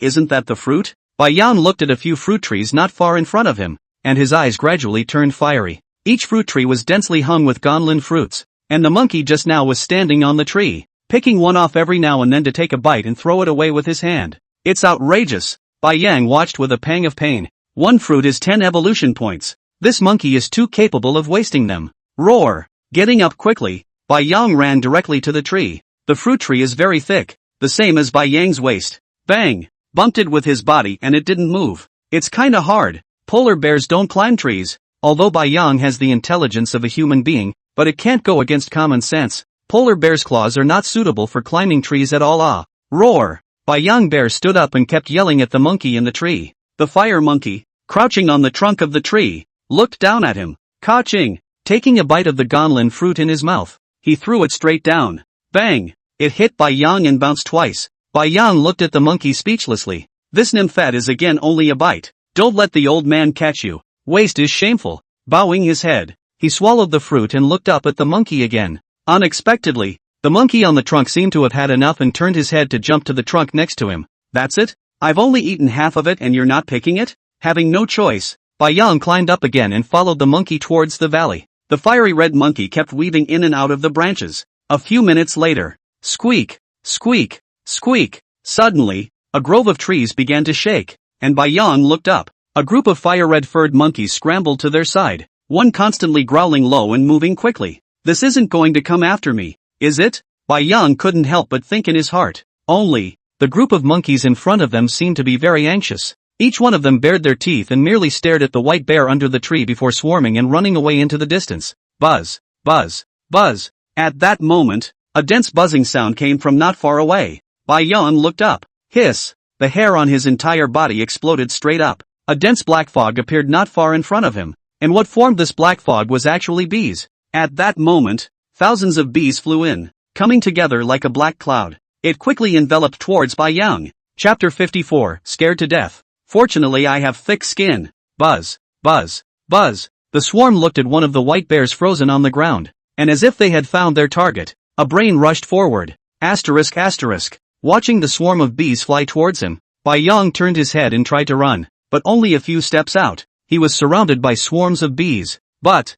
isn't that the fruit? Bai Yang looked at a few fruit trees not far in front of him, and his eyes gradually turned fiery. Each fruit tree was densely hung with gonlin fruits, and the monkey just now was standing on the tree, picking one off every now and then to take a bite and throw it away with his hand. It's outrageous! Bai Yang watched with a pang of pain. One fruit is 10 evolution points. This monkey is too capable of wasting them. Roar! Getting up quickly, Bai Yang ran directly to the tree. The fruit tree is very thick, the same as Bai Yang's waist. Bang! Bumped it with his body and it didn't move. It's kinda hard. Polar bears don't climb trees. Although Bai Yang has the intelligence of a human being, but it can't go against common sense. Polar bear's claws are not suitable for climbing trees at all. Ah! Roar! Bai Yang bear stood up and kept yelling at the monkey in the tree. The fire monkey, crouching on the trunk of the tree, looked down at him. Ka-ching! Taking a bite of the gonlin fruit in his mouth, he threw it straight down. Bang! It hit Bai Yang and bounced twice. Bai Yang looked at the monkey speechlessly. This nymphet is again only a bite. Don't let the old man catch you. Waste is shameful. Bowing his head, he swallowed the fruit and looked up at the monkey again. Unexpectedly, the monkey on the trunk seemed to have had enough and turned his head to jump to the trunk next to him. That's it? I've only eaten half of it and you're not picking it? Having no choice, Bai Yang climbed up again and followed the monkey towards the valley. The fiery red monkey kept weaving in and out of the branches. A few minutes later, squeak, squeak, squeak. Suddenly, a grove of trees began to shake, and Bai Yang looked up. A group of fire-red furred monkeys scrambled to their side, one constantly growling low and moving quickly. This isn't going to come after me, is it? Bai Yang couldn't help but think in his heart. Only, the group of monkeys in front of them seemed to be very anxious. Each one of them bared their teeth and merely stared at the white bear under the tree before swarming and running away into the distance. Buzz, buzz, buzz. At that moment, a dense buzzing sound came from not far away. Bai Yang looked up. Hiss! The hair on his entire body exploded straight up. A dense black fog appeared not far in front of him, and what formed this black fog was actually bees. At that moment, thousands of bees flew in, coming together like a black cloud. It quickly enveloped towards Bai Yang. Chapter 54, Scared to Death. Fortunately I have thick skin. Buzz, buzz, buzz. The swarm looked at one of the white bears frozen on the ground, and as if they had found their target, a brain rushed forward. Asterisk asterisk. Watching the swarm of bees fly towards him, Bai Yang turned his head and tried to run, but only a few steps out, he was surrounded by swarms of bees. But,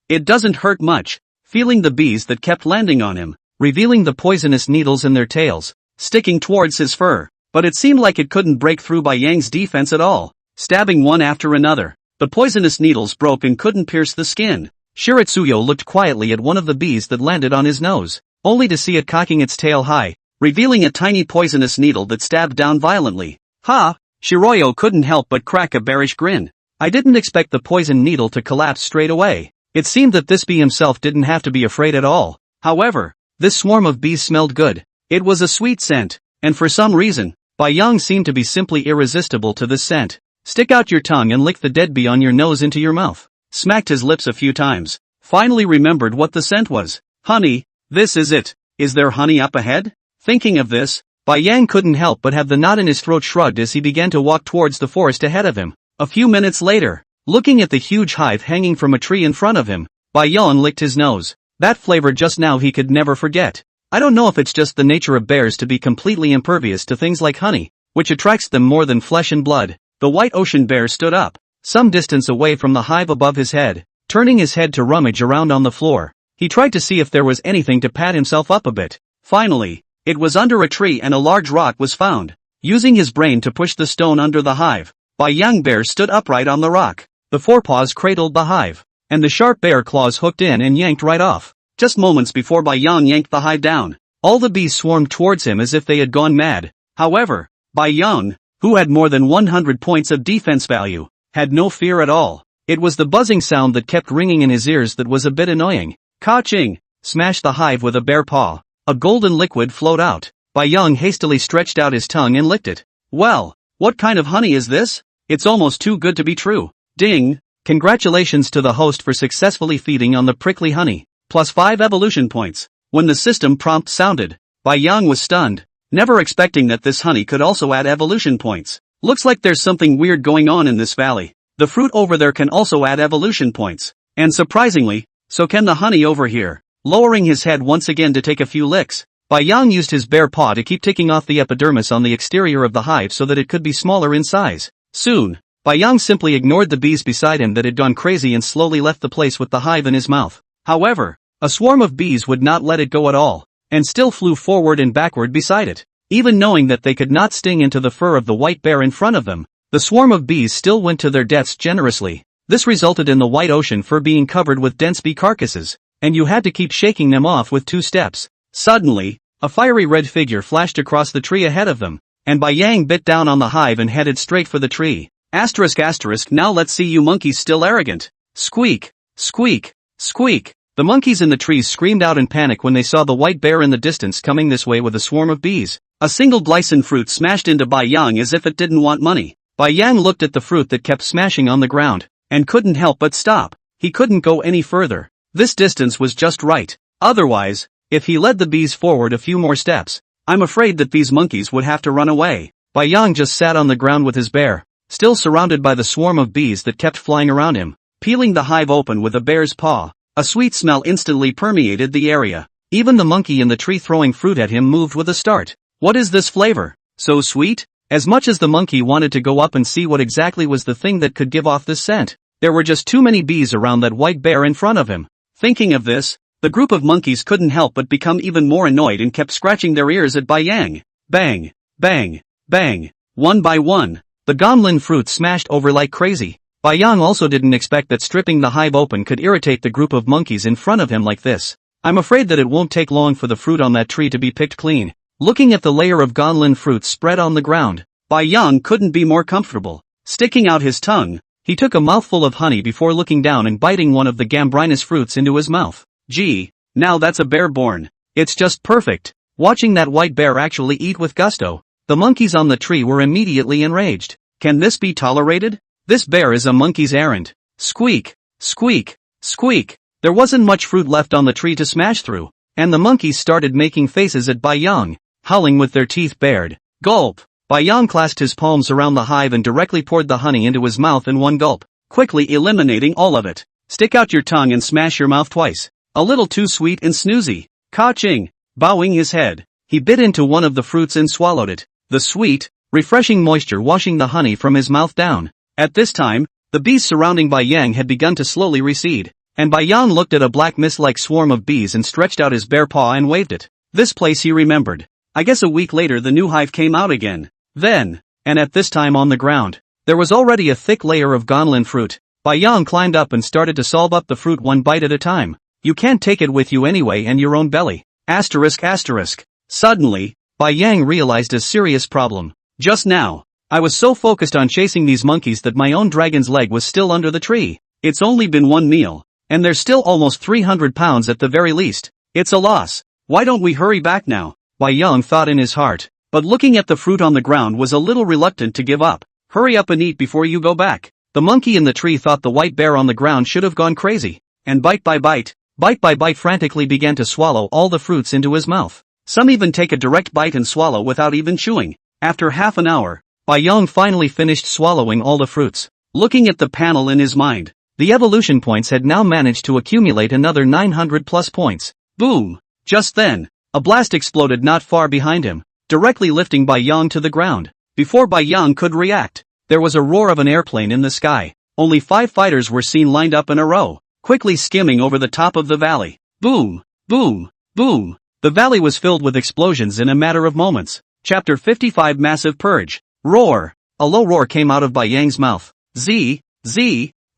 it doesn't hurt much. Feeling the bees that kept landing on him, revealing the poisonous needles in their tails, sticking towards his fur, but it seemed like it couldn't break through Bai Yang's defense at all. Stabbing one after another, the poisonous needles broke and couldn't pierce the skin. Shiritsuyo looked quietly at one of the bees that landed on his nose, only to see it cocking its tail high, revealing a tiny poisonous needle that stabbed down violently. Shiroyo couldn't help but crack a bearish grin. I didn't expect the poison needle to collapse straight away. It seemed that this bee himself didn't have to be afraid at all. However, this swarm of bees smelled good. It was a sweet scent, and for some reason, Bai Yang seemed to be simply irresistible to this scent. Stick out your tongue and lick the dead bee on your nose into your mouth. Smacked his lips a few times. Finally remembered what the scent was. Honey, this is it. Is there honey up ahead? Thinking of this, Bai Yang couldn't help but have the knot in his throat shrugged as he began to walk towards the forest ahead of him. A few minutes later, looking at the huge hive hanging from a tree in front of him, Bai Yang licked his nose. That flavor just now he could never forget. I don't know if it's just the nature of bears to be completely impervious to things like honey, which attracts them more than flesh and blood. The white ocean bear stood up, some distance away from the hive above his head, turning his head to rummage around on the floor. He tried to see if there was anything to pat himself up a bit. Finally, it was under a tree and a large rock was found. Using his brain to push the stone under the hive, Bai Yang bear stood upright on the rock. The forepaws cradled the hive, and the sharp bear claws hooked in and yanked right off. Just moments before Bai Yang yanked the hive down, all the bees swarmed towards him as if they had gone mad. However, Bai Yang, who had more than 100 points of defense value, had no fear at all. It was the buzzing sound that kept ringing in his ears that was a bit annoying. Ka-ching! Smashed the hive with a bare paw. A golden liquid flowed out. Bai Yang hastily stretched out his tongue and licked it. Well, what kind of honey is this? It's almost too good to be true. Ding! Congratulations to the host for successfully feeding on the prickly honey. +5 evolution points. When the system prompt sounded, Bai Yang was stunned, never expecting that this honey could also add evolution points. Looks like there's something weird going on in this valley. The fruit over there can also add evolution points. And surprisingly, so can the honey over here. Lowering his head once again to take a few licks, Bai Yang used his bare paw to keep ticking off the epidermis on the exterior of the hive so that it could be smaller in size. Soon, Bai Yang simply ignored the bees beside him that had gone crazy and slowly left the place with the hive in his mouth. However, a swarm of bees would not let it go at all, and still flew forward and backward beside it. Even knowing that they could not sting into the fur of the white bear in front of them, the swarm of bees still went to their deaths generously. This resulted in the white ocean fur being covered with dense bee carcasses, and you had to keep shaking them off with 2 steps. Suddenly, a fiery red figure flashed across the tree ahead of them. and Bai Yang bit down on the hive and headed straight for the tree. Asterisk asterisk, now let's see you monkeys still arrogant. Squeak, squeak, squeak. The monkeys in the trees screamed out in panic when they saw the white bear in the distance coming this way with a swarm of bees. A single glycine fruit smashed into Bai Yang as if it didn't want money. Bai Yang looked at the fruit that kept smashing on the ground, and couldn't help but stop. He couldn't go any further. This distance was just right. Otherwise, if he led the bees forward a few more steps, I'm afraid that these monkeys would have to run away. Bai Yang just sat on the ground with his bear, still surrounded by the swarm of bees that kept flying around him, peeling the hive open with a bear's paw. A sweet smell instantly permeated the area. Even the monkey in the tree throwing fruit at him moved with a start. What is this flavor? So sweet? As much as the monkey wanted to go up and see what exactly was the thing that could give off this scent, there were just too many bees around that white bear in front of him. Thinking of this, the group of monkeys couldn't help but become even more annoyed and kept scratching their ears at Bai Yang. Bang, bang, bang. One by one, the gonlin fruit smashed over like crazy. Bai Yang also didn't expect that stripping the hive open could irritate the group of monkeys in front of him like this. I'm afraid that it won't take long for the fruit on that tree to be picked clean. Looking at the layer of gonlin fruit spread on the ground, Bai Yang couldn't be more comfortable. Sticking out his tongue, he took a mouthful of honey before looking down and biting one of the gambrinus fruits into his mouth. Gee, now that's a bear born. It's just perfect. Watching that white bear actually eat with gusto, the monkeys on the tree were immediately enraged. Can this be tolerated? This bear is a monkey's errand. Squeak, squeak, squeak. There wasn't much fruit left on the tree to smash through, and the monkeys started making faces at Bai Yang, howling with their teeth bared. Gulp. Bai Yang clasped his palms around the hive and directly poured the honey into his mouth in one gulp, quickly eliminating all of it. Stick out your tongue and smash your mouth twice. A little too sweet and snoozy. Ka-ching. Bowing his head, he bit into one of the fruits and swallowed it, the sweet, refreshing moisture washing the honey from his mouth down. At this time, the bees surrounding Bai Yang had begun to slowly recede, and Bai Yang looked at a black mist-like swarm of bees and stretched out his bare paw and waved it. This place he remembered. I guess a week later the new hive came out again. Then, and at this time on the ground, there was already a thick layer of gonlin fruit. Bai Yang climbed up and started to solve up the fruit one bite at a time. You can't take it with you anyway and your own belly. Asterisk asterisk. Suddenly, Bai Yang realized a serious problem. Just now, I was so focused on chasing these monkeys that my own dragon's leg was still under the tree. It's only been one meal, and there's still almost 300 pounds at the very least. It's a loss. Why don't we hurry back now? Bai Yang thought in his heart, but looking at the fruit on the ground was a little reluctant to give up. Hurry up and eat before you go back. The monkey in the tree thought the white bear on the ground should have gone crazy, and bite by bite frantically began to swallow all the fruits into his mouth. Some even take a direct bite and swallow without even chewing. After half an hour, Bai Yang finally finished swallowing all the fruits. Looking at the panel in his mind, the evolution points had now managed to accumulate another 900 plus points. Boom! Just then, a blast exploded not far behind him, directly lifting Bai Yang to the ground. Before Bai Yang could react, there was a roar of an airplane in the sky. Only 5 fighters were seen lined up in a row, quickly skimming over the top of the valley. Boom! Boom! Boom! The valley was filled with explosions in a matter of moments. Chapter 55 Massive Purge. Roar! A low roar came out of Bai Yang's mouth. Z.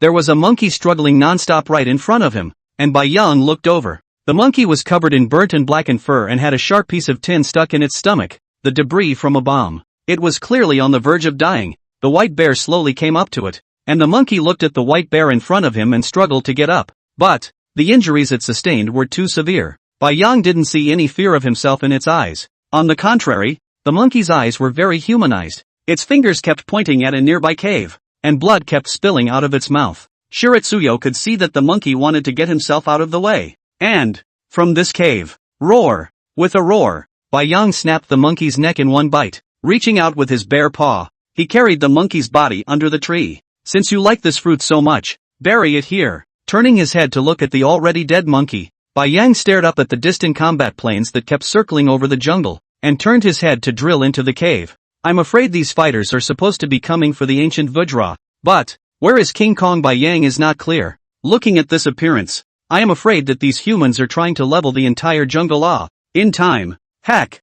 There was a monkey struggling non-stop right in front of him, and Bai Yang looked over. The monkey was covered in burnt and blackened fur and had a sharp piece of tin stuck in its stomach, the debris from a bomb. It was clearly on the verge of dying. The white bear slowly came up to it, and the monkey looked at the white bear in front of him and struggled to get up. But the injuries it sustained were too severe. Bai Yang didn't see any fear of himself in its eyes. On the contrary, the monkey's eyes were very humanized. Its fingers kept pointing at a nearby cave, and blood kept spilling out of its mouth. Shiritsuyo could see that the monkey wanted to get himself out of the way. And, from this cave, roar! With a roar, Bai Yang snapped the monkey's neck in one bite. Reaching out with his bare paw, he carried the monkey's body under the tree. Since you like this fruit so much, bury it here. Turning his head to look at the already dead monkey, Bai Yang stared up at the distant combat planes that kept circling over the jungle, and turned his head to drill into the cave. I'm afraid these fighters are supposed to be coming for the ancient Vajra, but where is King Kong? Bai Yang is not clear. Looking at this appearance, I am afraid that these humans are trying to level the entire jungle. In time. Heck.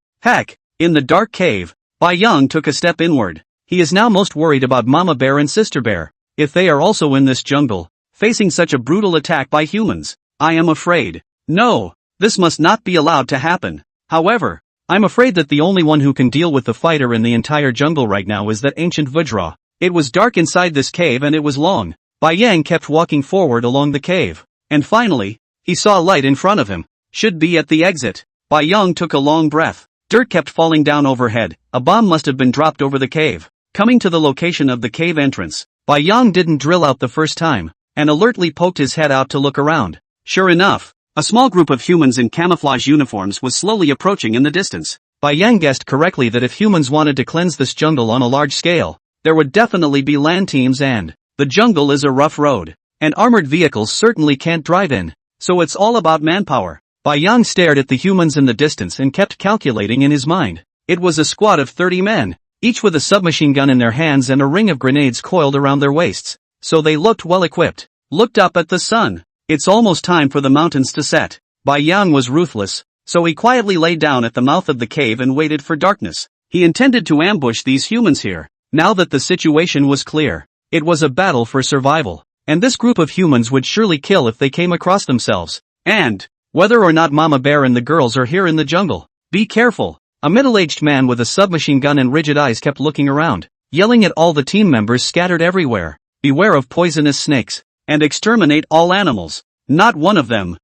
In the dark cave, Bai Yang took a step inward. He is now most worried about Mama Bear and Sister Bear. If they are also in this jungle, facing such a brutal attack by humans, I am afraid. No, this must not be allowed to happen. However, I'm afraid that the only one who can deal with the fighter in the entire jungle right now is that ancient Vajra. It was dark inside this cave and it was long. Bai Yang kept walking forward along the cave. And finally, he saw light in front of him. Should be at the exit. Bai Yang took a long breath. Dirt kept falling down overhead. A bomb must have been dropped over the cave. Coming to the location of the cave entrance, Bai Yang didn't drill out the first time, and alertly poked his head out to look around. Sure enough, a small group of humans in camouflage uniforms was slowly approaching in the distance. Bai Yang guessed correctly that if humans wanted to cleanse this jungle on a large scale, there would definitely be land teams and the jungle is a rough road, and armored vehicles certainly can't drive in, so it's all about manpower. Bai Yang stared at the humans in the distance and kept calculating in his mind. It was a squad of 30 men, each with a submachine gun in their hands and a ring of grenades coiled around their waists, so they looked well equipped. Looked up at the sun. It's almost time for the mountains to set. Bai Yang was ruthless, so he quietly lay down at the mouth of the cave and waited for darkness. He intended to ambush these humans here. Now that the situation was clear, it was a battle for survival, and this group of humans would surely kill if they came across themselves. And whether or not Mama Bear and the girls are here in the jungle, be careful. A middle-aged man with a submachine gun and rigid eyes kept looking around, yelling at all the team members scattered everywhere. Beware of poisonous snakes, and exterminate all animals. Not one of them.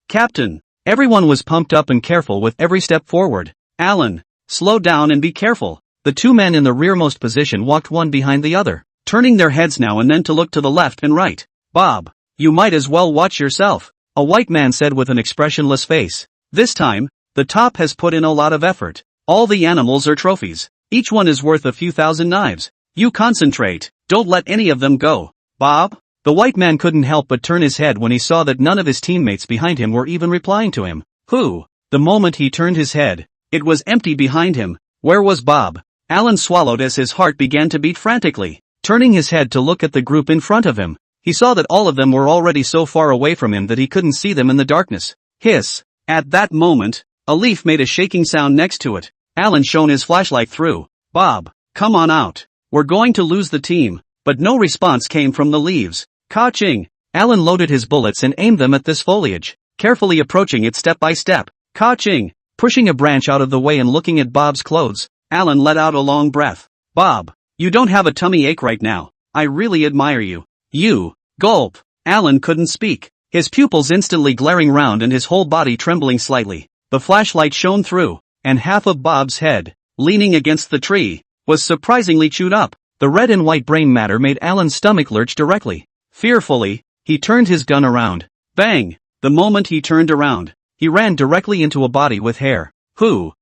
Captain. Everyone was pumped up and careful with every step forward. Alan, slow down and be careful. The two men in the rearmost position walked one behind the other, turning their heads now and then to look to the left and right. Bob, you might as well watch yourself, a white man said with an expressionless face. This time, the top has put in a lot of effort. All the animals are trophies. Each one is worth a few thousand knives. You concentrate. Don't let any of them go. Bob? The white man couldn't help but turn his head when he saw that none of his teammates behind him were even replying to him. Who? The moment he turned his head, it was empty behind him. Where was Bob? Alan swallowed as his heart began to beat frantically. Turning his head to look at the group in front of him, he saw that all of them were already so far away from him that he couldn't see them in the darkness. Hiss. At that moment, a leaf made a shaking sound next to it. Alan shone his flashlight through. Bob, come on out. We're going to lose the team. But no response came from the leaves. Ka-ching. Alan loaded his bullets and aimed them at this foliage, carefully approaching it step by step. Ka-ching. Pushing a branch out of the way and looking at Bob's clothes, Alan let out a long breath. Bob, you don't have a tummy ache right now. I really admire you. You. Gulp. Alan couldn't speak, his pupils instantly glaring round and his whole body trembling slightly. The flashlight shone through, and half of Bob's head, leaning against the tree, was surprisingly chewed up. The red and white brain matter made Alan's stomach lurch directly. Fearfully, he turned his gun around. Bang! The moment he turned around, he ran directly into a body with hair. Who?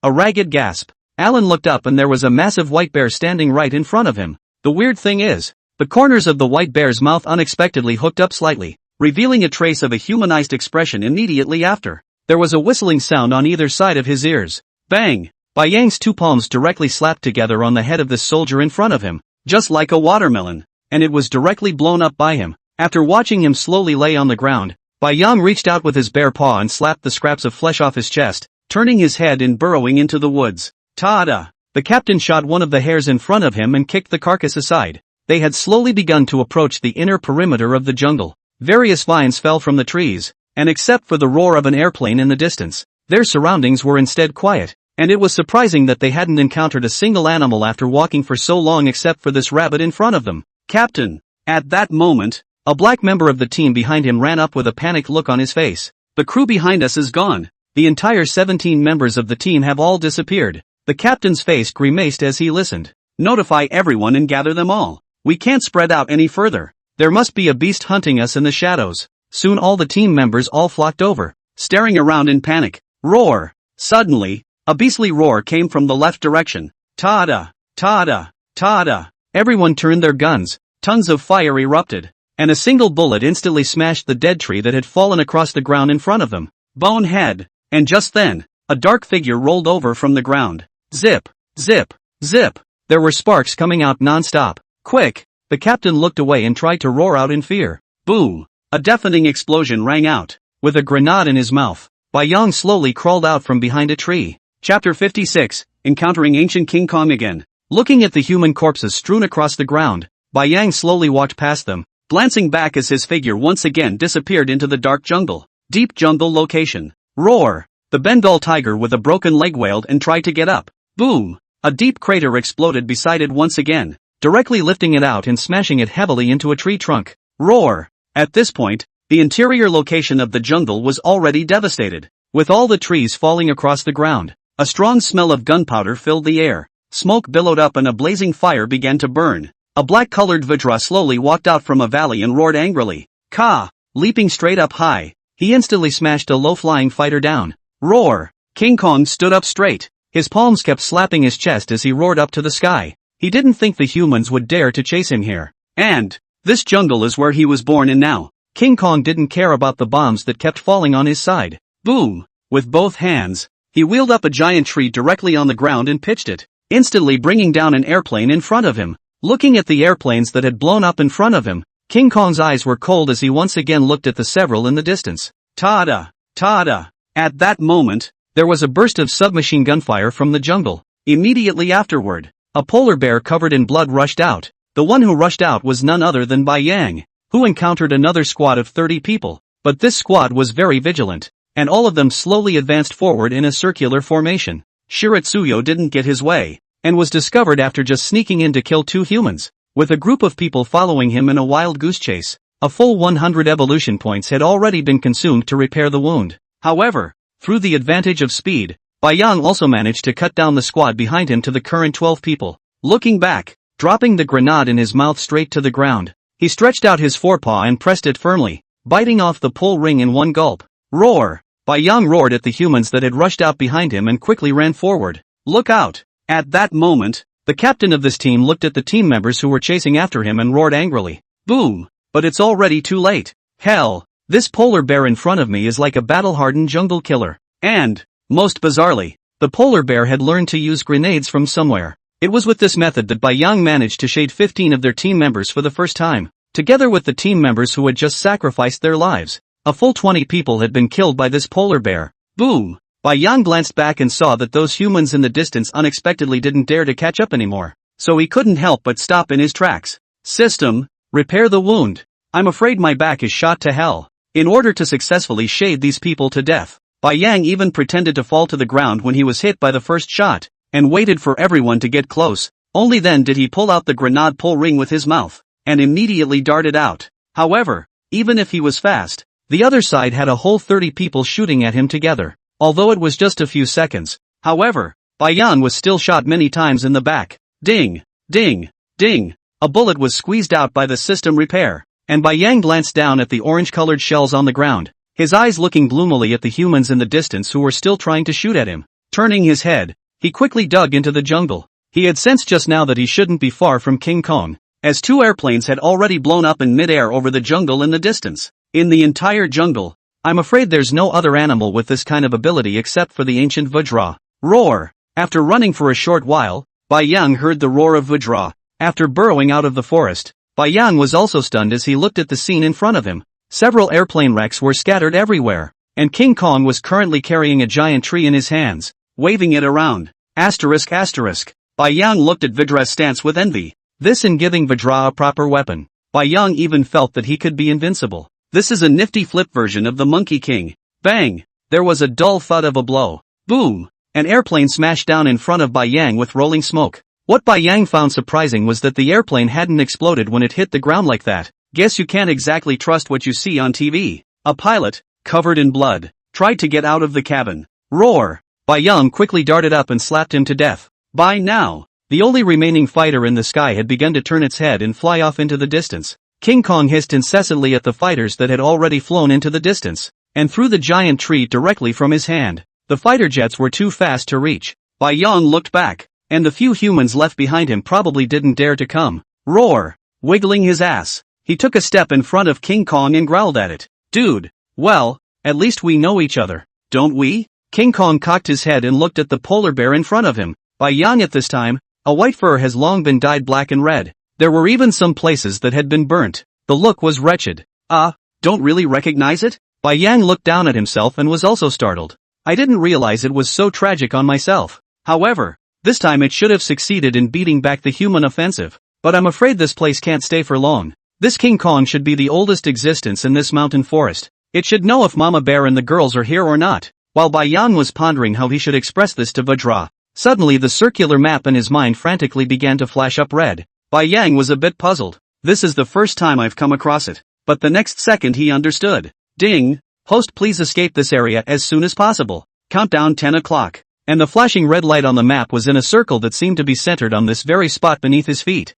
A ragged gasp. Alan looked up and there was a massive white bear standing right in front of him. The weird thing is, the corners of the white bear's mouth unexpectedly hooked up slightly, revealing a trace of a humanized expression immediately after. There was a whistling sound on either side of his ears. Bang! Bai Yang's two palms directly slapped together on the head of the soldier in front of him, just like a watermelon, and it was directly blown up by him. After watching him slowly lay on the ground, Bai Yang reached out with his bare paw and slapped the scraps of flesh off his chest, turning his head and burrowing into the woods. Ta-da! The captain shot one of the hares in front of him and kicked the carcass aside. They had slowly begun to approach the inner perimeter of the jungle. Various vines fell from the trees, and except for the roar of an airplane in the distance, their surroundings were instead quiet, and it was surprising that they hadn't encountered a single animal after walking for so long except for this rabbit in front of them. Captain! At that moment, a black member of the team behind him ran up with a panicked look on his face. The crew behind us is gone. The entire 17 members of the team have all disappeared. The captain's face grimaced as he listened. Notify everyone and gather them all. We can't spread out any further. There must be a beast hunting us in the shadows. Soon all the team members all flocked over, staring around in panic. Roar! Suddenly, a beastly roar came from the left direction. Ta-da! Ta-da! Ta-da! Everyone turned their guns. Tongues of fire erupted, and a single bullet instantly smashed the dead tree that had fallen across the ground in front of them. Bonehead! And just then, a dark figure rolled over from the ground. Zip! Zip! Zip! There were sparks coming out non-stop. Quick! The captain looked away and tried to roar out in fear. Boom! A deafening explosion rang out. With a grenade in his mouth, Bai Yang slowly crawled out from behind a tree. Chapter 56, Encountering Ancient King Kong Again. Looking at the human corpses strewn across the ground, Bai Yang slowly walked past them, glancing back as his figure once again disappeared into the dark jungle. Deep jungle location. Roar! The Bengal tiger with a broken leg wailed and tried to get up. Boom! A deep crater exploded beside it once again, directly lifting it out and smashing it heavily into a tree trunk. Roar! At this point, the interior location of the jungle was already devastated, with all the trees falling across the ground. A strong smell of gunpowder filled the air. Smoke billowed up and a blazing fire began to burn. A black-colored Vajra slowly walked out from a valley and roared angrily. Ka! Leaping straight up high, he instantly smashed a low-flying fighter down. Roar! King Kong stood up straight. His palms kept slapping his chest as he roared up to the sky. He didn't think the humans would dare to chase him here. And this jungle is where he was born, and now King Kong didn't care about the bombs that kept falling on his side. Boom! With both hands, he wheeled up a giant tree directly on the ground and pitched it, instantly bringing down an airplane in front of him. Looking at the airplanes that had blown up in front of him, King Kong's eyes were cold as he once again looked at the several in the distance. Ta-da! Ta-da! At that moment, there was a burst of submachine gunfire from the jungle. Immediately afterward, a polar bear covered in blood rushed out. The one who rushed out was none other than Bai Yang, who encountered another squad of 30 people. But this squad was very vigilant, and all of them slowly advanced forward in a circular formation. Shiratsuyo didn't get his way, and was discovered after just sneaking in to kill 2 humans. With a group of people following him in a wild goose chase, a full 100 evolution points had already been consumed to repair the wound. However, through the advantage of speed, Bai Yang also managed to cut down the squad behind him to the current 12 people. Looking back, dropping the grenade in his mouth straight to the ground, he stretched out his forepaw and pressed it firmly, biting off the pull ring in one gulp. Roar! Bai Yang roared at the humans that had rushed out behind him and quickly ran forward. Look out! At that moment, the captain of this team looked at the team members who were chasing after him and roared angrily. Boom! But it's already too late. Hell, this polar bear in front of me is like a battle-hardened jungle killer. And, most bizarrely, the polar bear had learned to use grenades from somewhere. It was with this method that Bai Yang managed to shade 15 of their team members for the first time, together with the team members who had just sacrificed their lives. A full 20 people had been killed by this polar bear. Boom! Bai Yang glanced back and saw that those humans in the distance unexpectedly didn't dare to catch up anymore, so he couldn't help but stop in his tracks. System, repair the wound. I'm afraid my back is shot to hell. In order to successfully shade these people to death, Bai Yang even pretended to fall to the ground when he was hit by the first shot, and waited for everyone to get close. Only then did he pull out the grenade pull ring with his mouth, and immediately darted out. However, even if he was fast, the other side had a whole 30 people shooting at him together. Although it was just a few seconds. However, Bai Yang was still shot many times in the back. Ding! Ding! Ding! A bullet was squeezed out by the system repair, and Bai Yang glanced down at the orange-colored shells on the ground, his eyes looking gloomily at the humans in the distance who were still trying to shoot at him. Turning his head, he quickly dug into the jungle. He had sensed just now that he shouldn't be far from King Kong, as 2 airplanes had already blown up in mid-air over the jungle in the distance. In the entire jungle, I'm afraid there's no other animal with this kind of ability except for the ancient Vajra. Roar! After running for a short while, Bai Yang heard the roar of Vajra. After burrowing out of the forest, Bai Yang was also stunned as he looked at the scene in front of him. Several airplane wrecks were scattered everywhere, and King Kong was currently carrying a giant tree in his hands, waving it around. Asterisk asterisk. Bai Yang looked at Vajra's stance with envy. This in giving Vajra a proper weapon. Bai Yang even felt that he could be invincible. This is a nifty flip version of the Monkey King. Bang! There was a dull thud of a blow. Boom! An airplane smashed down in front of Bai Yang with rolling smoke. What Bai Yang found surprising was that the airplane hadn't exploded when it hit the ground like that. Guess you can't exactly trust what you see on TV. A pilot, covered in blood, tried to get out of the cabin. Roar! Bai Yang quickly darted up and slapped him to death. By now, the only remaining fighter in the sky had begun to turn its head and fly off into the distance. King Kong hissed incessantly at the fighters that had already flown into the distance, and threw the giant tree directly from his hand. The fighter jets were too fast to reach. Bai Yang looked back, and the few humans left behind him probably didn't dare to come. Roar! Wiggling his ass, he took a step in front of King Kong and growled at it. Dude, well, at least we know each other, don't we? King Kong cocked his head and looked at the polar bear in front of him. Bai Yang at this time, a white fur has long been dyed black and red. There were even some places that had been burnt. The look was wretched. Don't really recognize it? Bai Yang looked down at himself and was also startled. I didn't realize it was so tragic on myself. However, this time it should have succeeded in beating back the human offensive. But I'm afraid this place can't stay for long. This King Kong should be the oldest existence in this mountain forest. It should know if Mama Bear and the girls are here or not. While Bai Yang was pondering how he should express this to Vajra, suddenly the circular map in his mind frantically began to flash up red. Bai Yang was a bit puzzled. This is the first time I've come across it. But the next second he understood. Ding! Host, please escape this area as soon as possible. Countdown 10 o'clock. And the flashing red light on the map was in a circle that seemed to be centered on this very spot beneath his feet.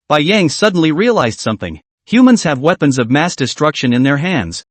Bai Yang suddenly realized something. Humans have weapons of mass destruction in their hands.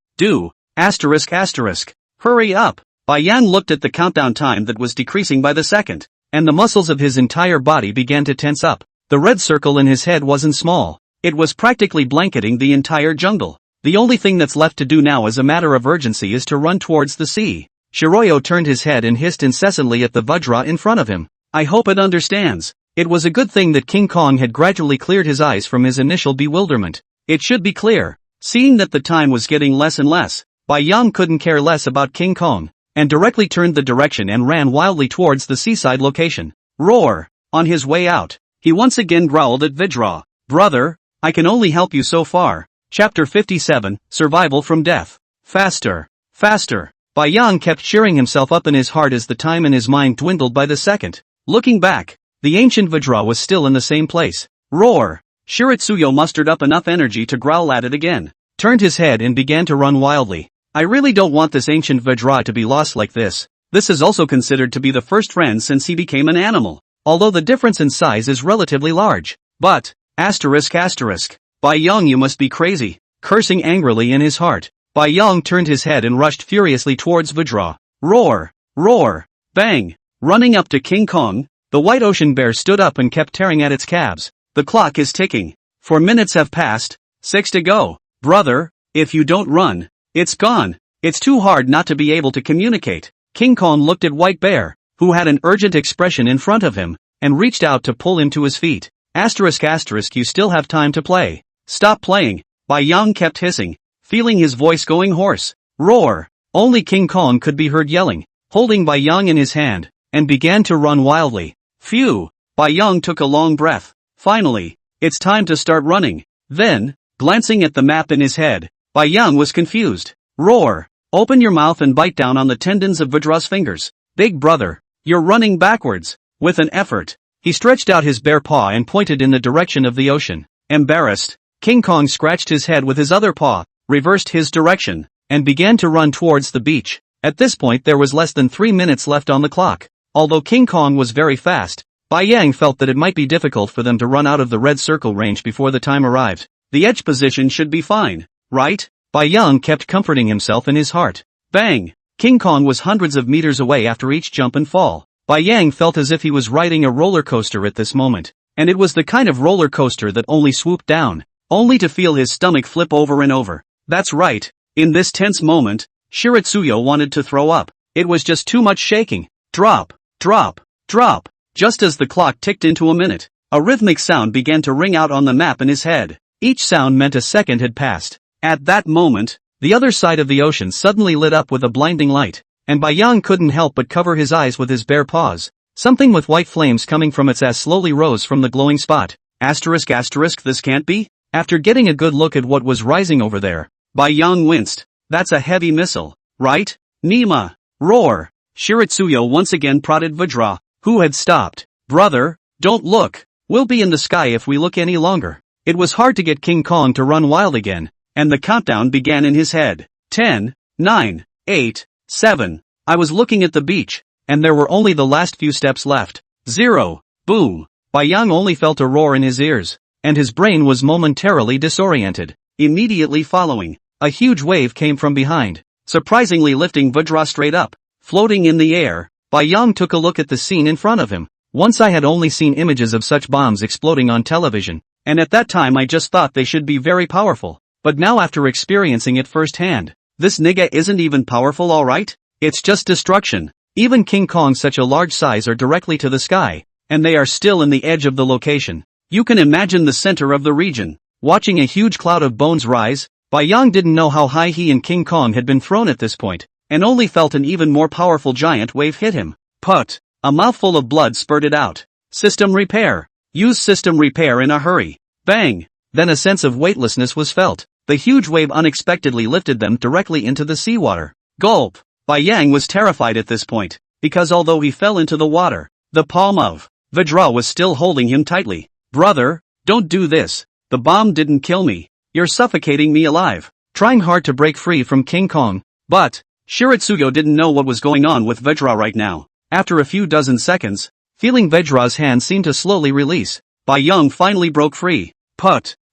Hurry up! Bai Yang looked at the countdown time that was decreasing by the second, and the muscles of his entire body began to tense up. The red circle in his head wasn't small. It was practically blanketing the entire jungle. The only thing that's left to do now as a matter of urgency is to run towards the sea. Shiroyo turned his head and hissed incessantly at the Vajra in front of him. I hope it understands. It was a good thing that King Kong had gradually cleared his eyes from his initial bewilderment. It should be clear. Seeing that the time was getting less and less, Bai Yang couldn't care less about King Kong, and directly turned the direction and ran wildly towards the seaside location. Roar! On his way out, he once again growled at Vajra. Brother, I can only help you so far. Chapter 57, Survival from Death. Faster! Faster! Bai Yang kept cheering himself up in his heart as the time in his mind dwindled by the second. Looking back, the ancient Vajra was still in the same place. Roar! Shiritsuyo mustered up enough energy to growl at it again, turned his head and began to run wildly. I really don't want this ancient Vajra to be lost like this. This is also considered to be the first friend since he became an animal, although the difference in size is relatively large. But, Bai Yang, you must be crazy. Cursing angrily in his heart, Bai Yang turned his head and rushed furiously towards Vajra. Roar! Roar! Bang! Running up to King Kong, the white ocean bear stood up and kept tearing at its calves. The clock is ticking. 4 minutes have passed. 6 to go. Brother, if you don't run, it's gone. It's too hard not to be able to communicate. King Kong looked at White Bear, who had an urgent expression in front of him, and reached out to pull him to his feet. You still have time to play. Stop playing. Bai Yang kept hissing, feeling his voice going hoarse. Roar! Only King Kong could be heard yelling, holding Bai Yang in his hand, and began to run wildly. Phew! Bai Yang took a long breath. Finally, it's time to start running. Then, glancing at the map in his head, Bai Yang was confused. Roar! Open your mouth and bite down on the tendons of Vajra's fingers. Big brother, you're running backwards. With an effort, he stretched out his bare paw and pointed in the direction of the ocean. Embarrassed, King Kong scratched his head with his other paw, reversed his direction, and began to run towards the beach. At this point there was less than 3 minutes left on the clock. Although King Kong was very fast, Bai Yang felt that it might be difficult for them to run out of the red circle range before the time arrived. The edge position should be fine, right? Bai Yang kept comforting himself in his heart. Bang! King Kong was hundreds of meters away after each jump and fall. Bai Yang felt as if he was riding a roller coaster at this moment, and it was the kind of roller coaster that only swooped down, only to feel his stomach flip over and over. That's right, in this tense moment, Shiritsuyo wanted to throw up. It was just too much shaking. Drop, drop, drop. Just as the clock ticked into a minute, a rhythmic sound began to ring out on the map in his head. Each sound meant a second had passed. At that moment, the other side of the ocean suddenly lit up with a blinding light, and Bai Yang couldn't help but cover his eyes with his bare paws. Something with white flames coming from its ass slowly rose from the glowing spot. This can't be? After getting a good look at what was rising over there, Bai Yang winced. That's a heavy missile, right? Nima! Roar! Shiritsuyo once again prodded Vajra, who had stopped. Brother, don't look. We'll be in the sky if we look any longer. It was hard to get King Kong to run wild again, and the countdown began in his head. 10, 9, 8, 7. I was looking at the beach, and there were only the last few steps left. 0. Boom! Bai Yang only felt a roar in his ears, and his brain was momentarily disoriented. Immediately following, a huge wave came from behind, surprisingly lifting Vajra straight up. Floating in the air, Bai Yang took a look at the scene in front of him. Once I had only seen images of such bombs exploding on television, and at that time I just thought they should be very powerful. But now after experiencing it firsthand, this nigga isn't even powerful, alright? It's just destruction. Even King Kong such a large size are directly to the sky, and they are still in the edge of the location. You can imagine the center of the region. Watching a huge cloud of bones rise, Bai Yang didn't know how high he and King Kong had been thrown at this point, and only felt an even more powerful giant wave hit him. Put! A mouthful of blood spurted out. System repair. Use system repair in a hurry. Bang! Then a sense of weightlessness was felt. The huge wave unexpectedly lifted them directly into the seawater. Gulp! Bai Yang was terrified at this point, because although he fell into the water, the palm of Vajra was still holding him tightly. Brother, don't do this. The bomb didn't kill me. You're suffocating me alive. Trying hard to break free from King Kong. But Shiratsugo didn't know what was going on with Vajra right now. After a few dozen seconds, feeling Vajra's hand seem to slowly release, Bai Yang finally broke free.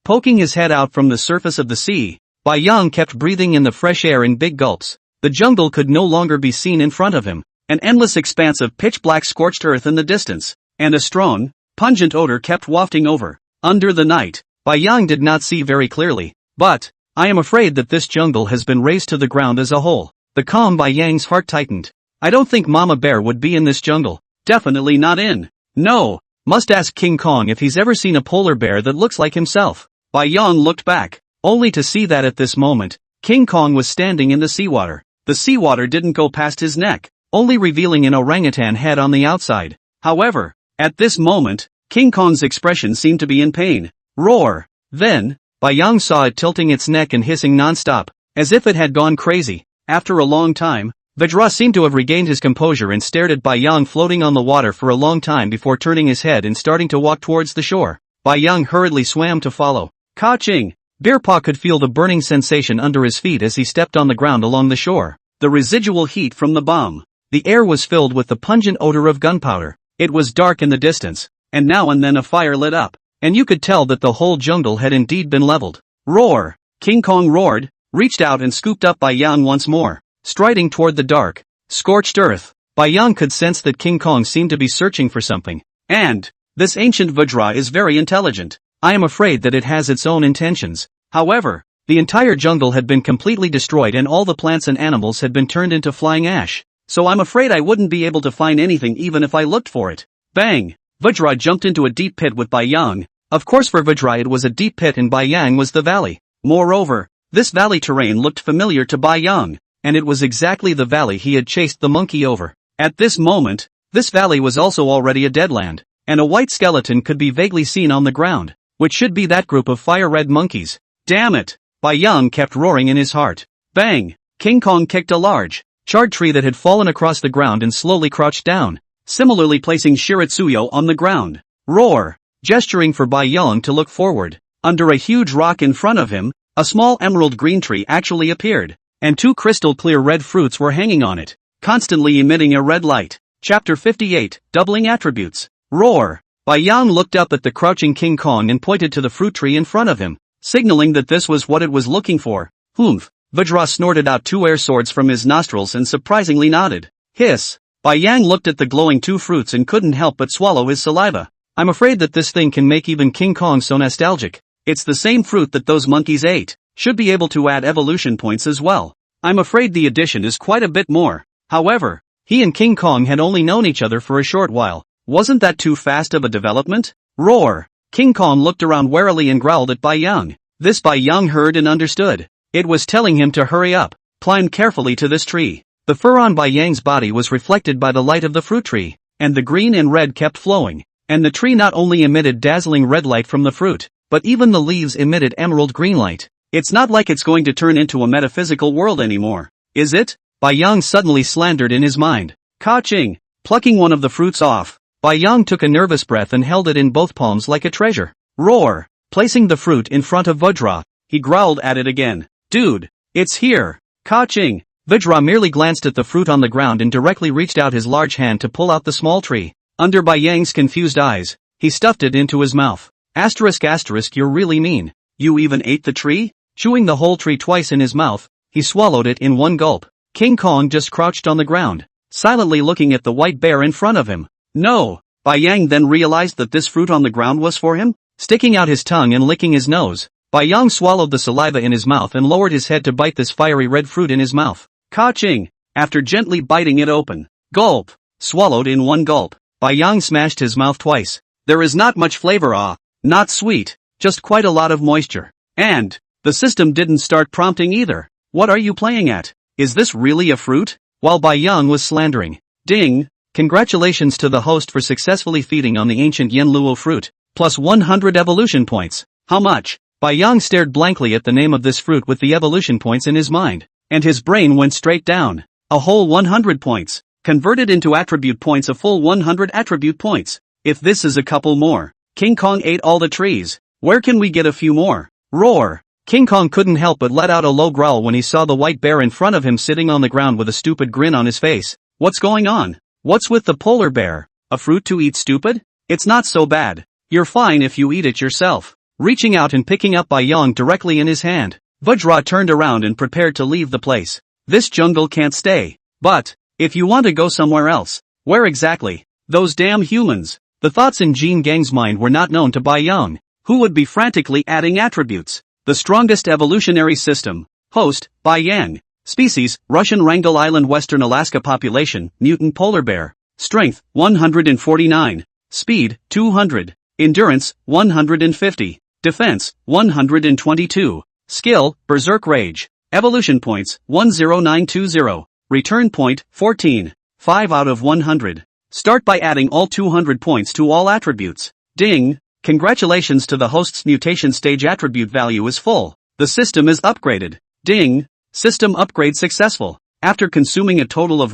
Poking his head out from the surface of the sea, Bai Yang kept breathing in the fresh air in big gulps. The jungle could no longer be seen in front of him. An endless expanse of pitch-black scorched earth in the distance, and a strong, pungent odor kept wafting over. Under the night, Bai Yang did not see very clearly, but I am afraid that this jungle has been razed to the ground as a whole. The calm Bai Yang's heart tightened. I don't think Mama Bear would be in this jungle. Definitely not in. No. Must ask King Kong if he's ever seen a polar bear that looks like himself. Bai Yang looked back, only to see that at this moment, King Kong was standing in the seawater. The seawater didn't go past his neck, only revealing an orangutan head on the outside. However, at this moment, King Kong's expression seemed to be in pain. Roar! Then, Bai Yang saw it tilting its neck and hissing non-stop, as if it had gone crazy. After a long time, Vajra seemed to have regained his composure and stared at Bai Yang floating on the water for a long time before turning his head and starting to walk towards the shore. Bai Yang hurriedly swam to follow. Ka-ching! Bear Paw could feel the burning sensation under his feet as he stepped on the ground along the shore. The residual heat from the bomb. The air was filled with the pungent odor of gunpowder. It was dark in the distance, and now and then a fire lit up, and you could tell that the whole jungle had indeed been leveled. Roar! King Kong roared, reached out and scooped up Bai Yang once more, striding toward the dark, scorched earth. Bai Yang could sense that King Kong seemed to be searching for something. And this ancient Vajra is very intelligent. I am afraid that it has its own intentions. However, the entire jungle had been completely destroyed and all the plants and animals had been turned into flying ash. So I'm afraid I wouldn't be able to find anything even if I looked for it. Bang! Vajra jumped into a deep pit with Bai Yang. Of course for Vajra it was a deep pit and Bai Yang was the valley. Moreover, this valley terrain looked familiar to Bai Yang, and it was exactly the valley he had chased the monkey over. At this moment, this valley was also already a deadland, and a white skeleton could be vaguely seen on the ground, which should be that group of fire-red monkeys. Damn it! Bai Yang kept roaring in his heart. Bang! King Kong kicked a large, charred tree that had fallen across the ground and slowly crouched down, similarly placing Shiratsuyo on the ground. Roar! Gesturing for Bai Yang to look forward. Under a huge rock in front of him, a small emerald green tree actually appeared, and two crystal clear red fruits were hanging on it, constantly emitting a red light. Chapter 58, Doubling Attributes. Roar! Bai Yang looked up at the crouching King Kong and pointed to the fruit tree in front of him, signaling that this was what it was looking for. Humph! Vajra snorted out two air swords from his nostrils and surprisingly nodded. Hiss! Bai Yang looked at the glowing two fruits and couldn't help but swallow his saliva. I'm afraid that this thing can make even King Kong so nostalgic. It's the same fruit that those monkeys ate. Should be able to add evolution points as well. I'm afraid the addition is quite a bit more. However, he and King Kong had only known each other for a short while. Wasn't that too fast of a development? Roar! King Kong looked around warily and growled at Bai Yang. This Bai Yang heard and understood. It was telling him to hurry up, climb carefully to this tree. The fur on Bai Yang's body was reflected by the light of the fruit tree, and the green and red kept flowing, and the tree not only emitted dazzling red light from the fruit, but even the leaves emitted emerald green light. It's not like it's going to turn into a metaphysical world anymore, is it? Bai Yang suddenly slandered in his mind. Ka-ching! Plucking one of the fruits off, Bai Yang took a nervous breath and held it in both palms like a treasure. Roar! Placing the fruit in front of Vajra, he growled at it again. Dude, it's here! Ka-ching! Vajra merely glanced at the fruit on the ground and directly reached out his large hand to pull out the small tree. Under Bai Yang's confused eyes, he stuffed it into his mouth. Asterisk asterisk, you're really mean. You even ate the tree? Chewing the whole tree twice in his mouth, he swallowed it in one gulp. King Kong just crouched on the ground, silently looking at the white bear in front of him. No! Bai Yang then realized that this fruit on the ground was for him? Sticking out his tongue and licking his nose, Bai Yang swallowed the saliva in his mouth and lowered his head to bite this fiery red fruit in his mouth. Ka-ching! After gently biting it open, gulp! Swallowed in one gulp, Bai Yang smashed his mouth twice. There is not much flavor, not sweet, just quite a lot of moisture. And the system didn't start prompting either. What are you playing at? Is this really a fruit? While Bai Yang was slandering. Ding! Congratulations to the host for successfully feeding on the ancient Yenluo fruit, plus 100 evolution points. How much? Bai Yang stared blankly at the name of this fruit with the evolution points in his mind, and his brain went straight down. A whole 100 points. Converted into attribute points, a full 100 attribute points. If this is a couple more. King Kong ate all the trees. Where can we get a few more? Roar. King Kong couldn't help but let out a low growl when he saw the white bear in front of him sitting on the ground with a stupid grin on his face. What's going on? What's with the polar bear? A fruit to eat, stupid? It's not so bad. You're fine if you eat it yourself. Reaching out and picking up Bai Yang directly in his hand, Vajra turned around and prepared to leave the place. This jungle can't stay. But, if you want to go somewhere else, where exactly? Those damn humans. The thoughts in Jean Gang's mind were not known to Bai Yang, who would be frantically adding attributes. The strongest evolutionary system. Host, Bai Yang. Species, Russian Wrangel Island, Western Alaska. Population, mutant polar bear. Strength, 149. Speed, 200. Endurance, 150. Defense, 122. Skill, Berserk Rage. Evolution points, 10920. Return point, 14. 5 out of 100. Start by adding all 200 points to all attributes. Ding! Congratulations to the host's mutation stage. Attribute value is full. The system is upgraded. Ding! System upgrade successful. After consuming a total of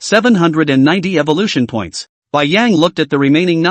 790 evolution points, Bai Yang looked at the remaining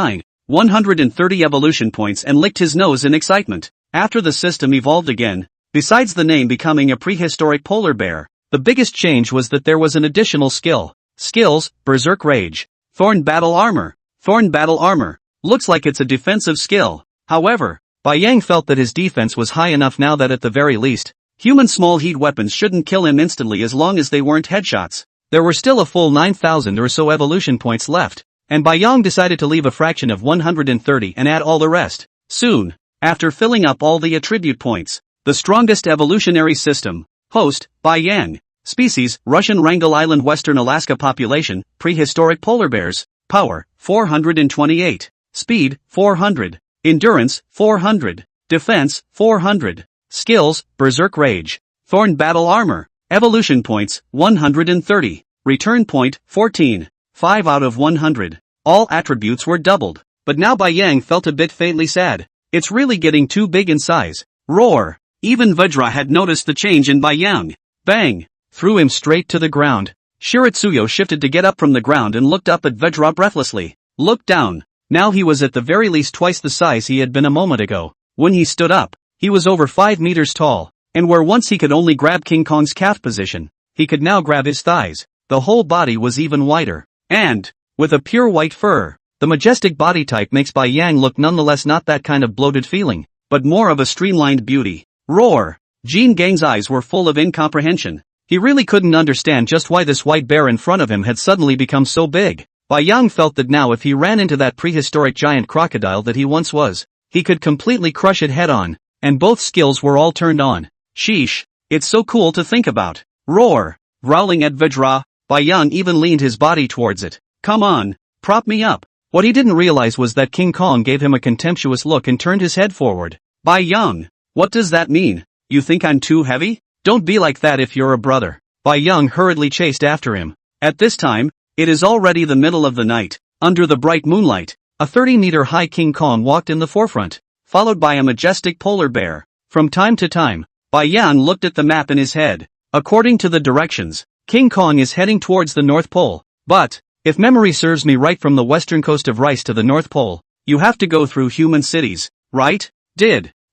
130 evolution points and licked his nose in excitement. After the system evolved again, besides the name becoming a prehistoric polar bear, the biggest change was that there was an additional skill. Skills, Berserk Rage. Thorn Battle Armor. Thorn Battle Armor. Looks like it's a defensive skill. However, Bai Yang felt that his defense was high enough now that at the very least, human small heat weapons shouldn't kill him instantly as long as they weren't headshots. There were still a full 9,000 or so evolution points left, and Bai Yang decided to leave a fraction of 130 and add all the rest. Soon, after filling up all the attribute points, the strongest evolutionary system. Host, Bai Yang. Species, Russian Wrangel Island, Western Alaska. Population, prehistoric polar bears. Power, 428. Speed, 400. Endurance, 400. Defense, 400. Skills, Berserk Rage. Thorn Battle Armor. Evolution points, 130. Return point, 14. 5 out of 100. All attributes were doubled. But now Bai Yang felt a bit faintly sad. It's really getting too big in size. Roar! Even Vajra had noticed the change in Bai Yang. Bang! Threw him straight to the ground. Shiratsuyo shifted to get up from the ground and looked up at Vajra breathlessly. Looked down. Now he was at the very least twice the size he had been a moment ago. When he stood up, he was over 5 meters tall, and where once he could only grab King Kong's calf position, he could now grab his thighs. The whole body was even wider. And, with a pure white fur, the majestic body type makes Bai Yang look nonetheless not that kind of bloated feeling, but more of a streamlined beauty. Roar! Jean Gang's eyes were full of incomprehension. He really couldn't understand just why this white bear in front of him had suddenly become so big. Bai Yang felt that now if he ran into that prehistoric giant crocodile that he once was, he could completely crush it head on, and both skills were all turned on. Sheesh, it's so cool to think about. Roar! Growling at Vajra, Bai Yang even leaned his body towards it. Come on, prop me up. What he didn't realize was that King Kong gave him a contemptuous look and turned his head forward. Bai Yang, what does that mean? You think I'm too heavy? Don't be like that if you're a brother. Bai Yang hurriedly chased after him. At this time, it is already the middle of the night. Under the bright moonlight, a 30-meter-high King Kong walked in the forefront, followed by a majestic polar bear. From time to time, Bai Yang looked at the map in his head. According to the directions, King Kong is heading towards the North Pole. But, if memory serves me right, from the western coast of Rice to the North Pole, you have to go through human cities, right?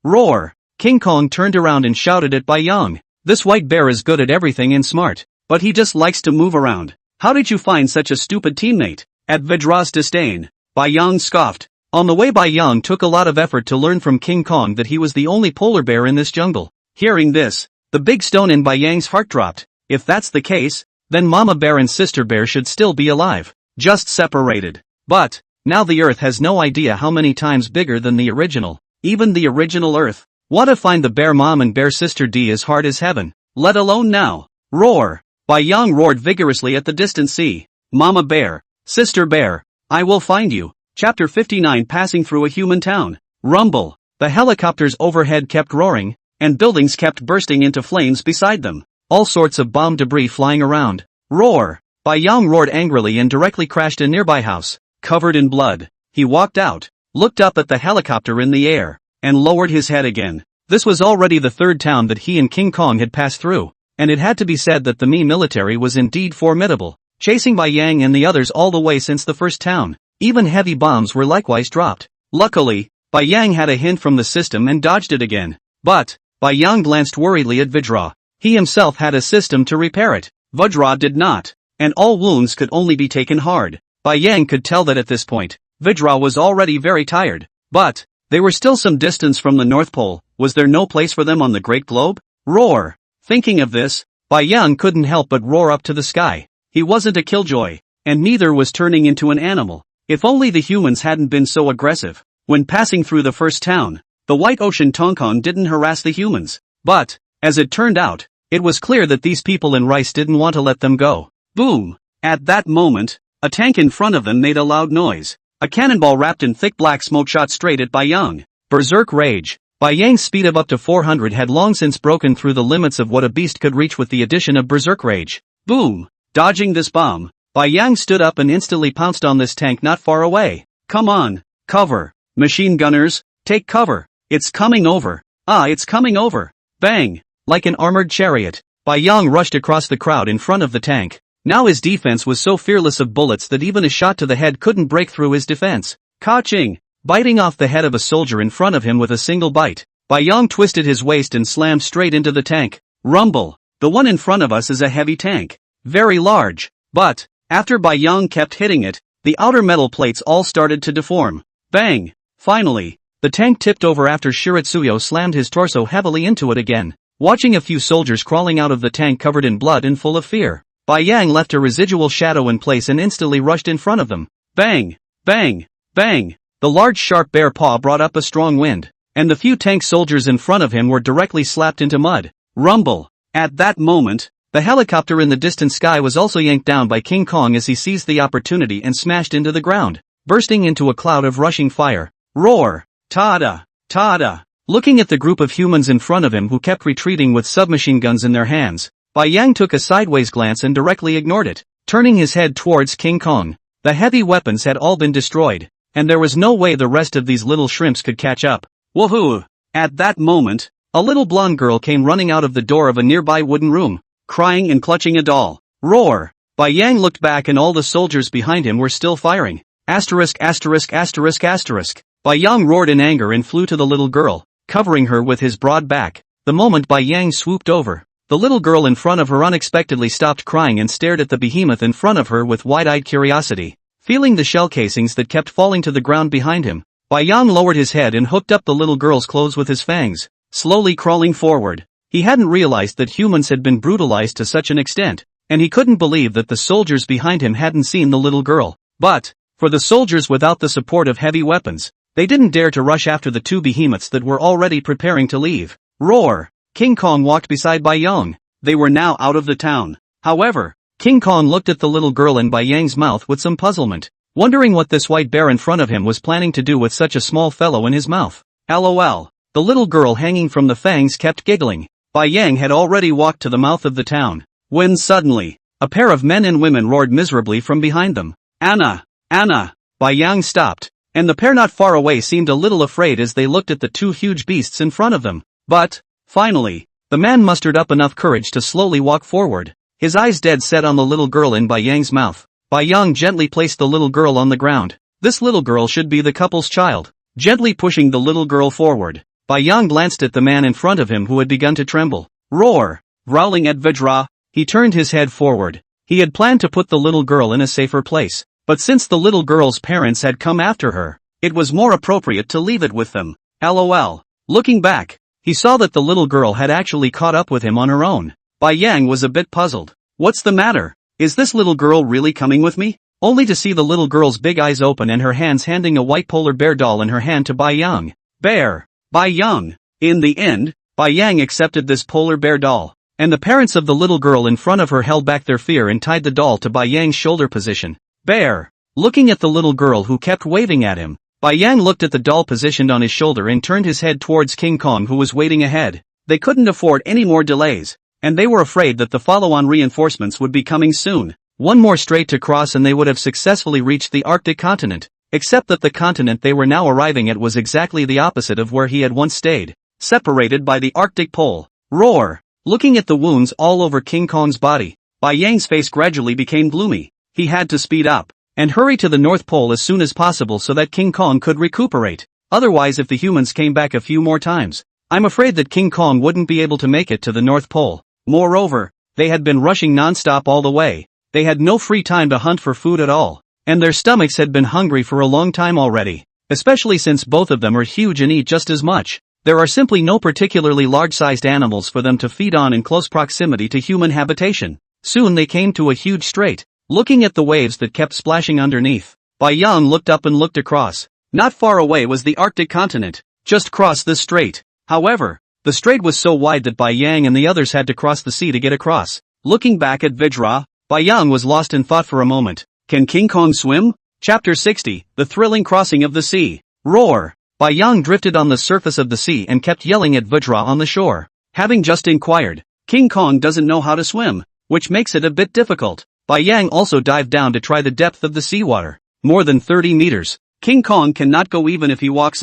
Roar! King Kong turned around and shouted at Bai Yang. This white bear is good at everything and smart, but he just likes to move around. How did you find such a stupid teammate? At Vajra's disdain, Bai Yang scoffed. On the way, Bai Yang took a lot of effort to learn from King Kong that he was the only polar bear in this jungle. Hearing this, the big stone in Bai Yang's heart dropped. If that's the case, then Mama Bear and Sister Bear should still be alive, just separated. But, now the Earth has no idea how many times bigger than the original. Even the original Earth. Want to find the bear mom and bear sister D as hard as heaven, let alone now. Roar! Bai Yang roared vigorously at the distant sea. Mama Bear, Sister Bear, I will find you. Chapter 59. Passing through a human town. Rumble. The helicopters overhead kept roaring, and buildings kept bursting into flames beside them. All sorts of bomb debris flying around. Roar! Bai Yang roared angrily and directly crashed a nearby house. Covered in blood, he walked out, looked up at the helicopter in the air, and lowered his head again. This was already the third town that he and King Kong had passed through. and it had to be said that the Mii military was indeed formidable, chasing Bai Yang and the others all the way since the first town. Even heavy bombs were likewise dropped. Luckily, Bai Yang had a hint from the system and dodged it again. But Bai Yang glanced worriedly at Vajra. He himself had a system to repair it. Vajra did not, and all wounds could only be taken hard. Bai Yang could tell that at this point, Vajra was already very tired. But they were still some distance from the North Pole. Was there no place for them on the Great Globe? Roar! Thinking of this, Bai Yang couldn't help but roar up to the sky. He wasn't a killjoy, and neither was turning into an animal. If only the humans hadn't been so aggressive. When passing through the first town, the White Ocean Tongkon didn't harass the humans. But, as it turned out, it was clear that these people in rice didn't want to let them go. Boom! At that moment, a tank in front of them made a loud noise. A cannonball wrapped in thick black smoke shot straight at Bai Yang. Berserk rage. Bai Yang's speed of up to 400 had long since broken through the limits of what a beast could reach with the addition of berserk rage. Boom! Dodging this bomb, Bai Yang stood up and instantly pounced on this tank not far away. Come on! Cover! Machine gunners, take cover! It's coming over! Ah, it's coming over! Bang! Like an armored chariot, Bai Yang rushed across the crowd in front of the tank. Now his defense was so fearless of bullets that even a shot to the head couldn't break through his defense. Ka-ching! Biting off the head of a soldier in front of him with a single bite, Bai Yang twisted his waist and slammed straight into the tank. Rumble! The one in front of us is a heavy tank. Very large. But, after Bai Yang kept hitting it, the outer metal plates all started to deform. Bang! Finally, the tank tipped over after Shiritsuyo slammed his torso heavily into it again. Watching a few soldiers crawling out of the tank covered in blood and full of fear, Bai Yang left a residual shadow in place and instantly rushed in front of them. Bang! Bang! Bang! The large sharp bare paw brought up a strong wind, and the few tank soldiers in front of him were directly slapped into mud. Rumble! At that moment, the helicopter in the distant sky was also yanked down by King Kong as he seized the opportunity and smashed into the ground, bursting into a cloud of rushing fire. Roar! Ta-da! Ta-da! Looking at the group of humans in front of him who kept retreating with submachine guns in their hands, Bai Yang took a sideways glance and directly ignored it, turning his head towards King Kong. The heavy weapons had all been destroyed, and there was no way the rest of these little shrimps could catch up. Woohoo! At that moment, a little blonde girl came running out of the door of a nearby wooden room, crying and clutching a doll. Roar! Bai Yang looked back and all the soldiers behind him were still firing. Asterisk asterisk asterisk asterisk. Bai Yang roared in anger and flew to the little girl, covering her with his broad back. The moment Bai Yang swooped over, the little girl in front of her unexpectedly stopped crying and stared at the behemoth in front of her with wide-eyed curiosity. Feeling the shell casings that kept falling to the ground behind him, Bai Yang lowered his head and hooked up the little girl's clothes with his fangs, slowly crawling forward. He hadn't realized that humans had been brutalized to such an extent, and he couldn't believe that the soldiers behind him hadn't seen the little girl. But, for the soldiers without the support of heavy weapons, they didn't dare to rush after the two behemoths that were already preparing to leave. Roar! King Kong walked beside Bai Yang. They were now out of the town. However, King Kong looked at the little girl in Bai Yang's mouth with some puzzlement, wondering what this white bear in front of him was planning to do with such a small fellow in his mouth. LOL. The little girl hanging from the fangs kept giggling. Bai Yang had already walked to the mouth of the town, when suddenly, a pair of men and women roared miserably from behind them. Anna! Anna! Bai Yang stopped, and the pair not far away seemed a little afraid as they looked at the two huge beasts in front of them. But, finally, the man mustered up enough courage to slowly walk forward, his eyes dead set on the little girl in Bai Yang's mouth. Bai Yang gently placed the little girl on the ground. This little girl should be the couple's child. Gently pushing the little girl forward, Bai Yang glanced at the man in front of him who had begun to tremble. Roar! Growling at Vajra, he turned his head forward. He had planned to put the little girl in a safer place, but since the little girl's parents had come after her, it was more appropriate to leave it with them. LOL. Looking back, he saw that the little girl had actually caught up with him on her own. Bai Yang was a bit puzzled. What's the matter? Is this little girl really coming with me? Only to see the little girl's big eyes open and her hands handing a white polar bear doll in her hand to Bai Yang. Bear! Bai Yang! In the end, Bai Yang accepted this polar bear doll, and the parents of the little girl in front of her held back their fear and tied the doll to Bai Yang's shoulder position. Bear! Looking at the little girl who kept waving at him, Bai Yang looked at the doll positioned on his shoulder and turned his head towards King Kong who was waiting ahead. They couldn't afford any more delays, and they were afraid that the follow-on reinforcements would be coming soon. One more strait to cross and they would have successfully reached the Arctic continent, except that the continent they were now arriving at was exactly the opposite of where he had once stayed, separated by the Arctic Pole. Roar! Looking at the wounds all over King Kong's body, Bai Yang's face gradually became gloomy. He had to speed up and hurry to the North Pole as soon as possible so that King Kong could recuperate. Otherwise, if the humans came back a few more times, I'm afraid that King Kong wouldn't be able to make it to the North Pole. Moreover, they had been rushing non-stop all the way. They had no free time to hunt for food at all, and their stomachs had been hungry for a long time already, especially since both of them are huge and eat just as much. There are simply no particularly large-sized animals for them to feed on in close proximity to human habitation. Soon they came to a huge strait. Looking at the waves that kept splashing underneath, Bai Yang looked up and looked across. Not far away was the Arctic continent. Just cross this strait. However, the strait was so wide that Bai Yang and the others had to cross the sea to get across. Looking back at Vajra, Bai Yang was lost in thought for a moment. Can King Kong swim? Chapter 60, The Thrilling Crossing of the Sea. Roar! Bai Yang drifted on the surface of the sea and kept yelling at Vajra on the shore. Having just inquired, King Kong doesn't know how to swim, which makes it a bit difficult. Bai Yang also dived down to try the depth of the seawater. More than 30 meters. King Kong cannot go even if he walks.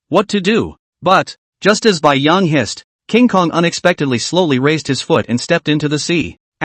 What to do? But, just as Bai Yang hissed, King Kong unexpectedly slowly raised his foot and stepped into the sea. ***.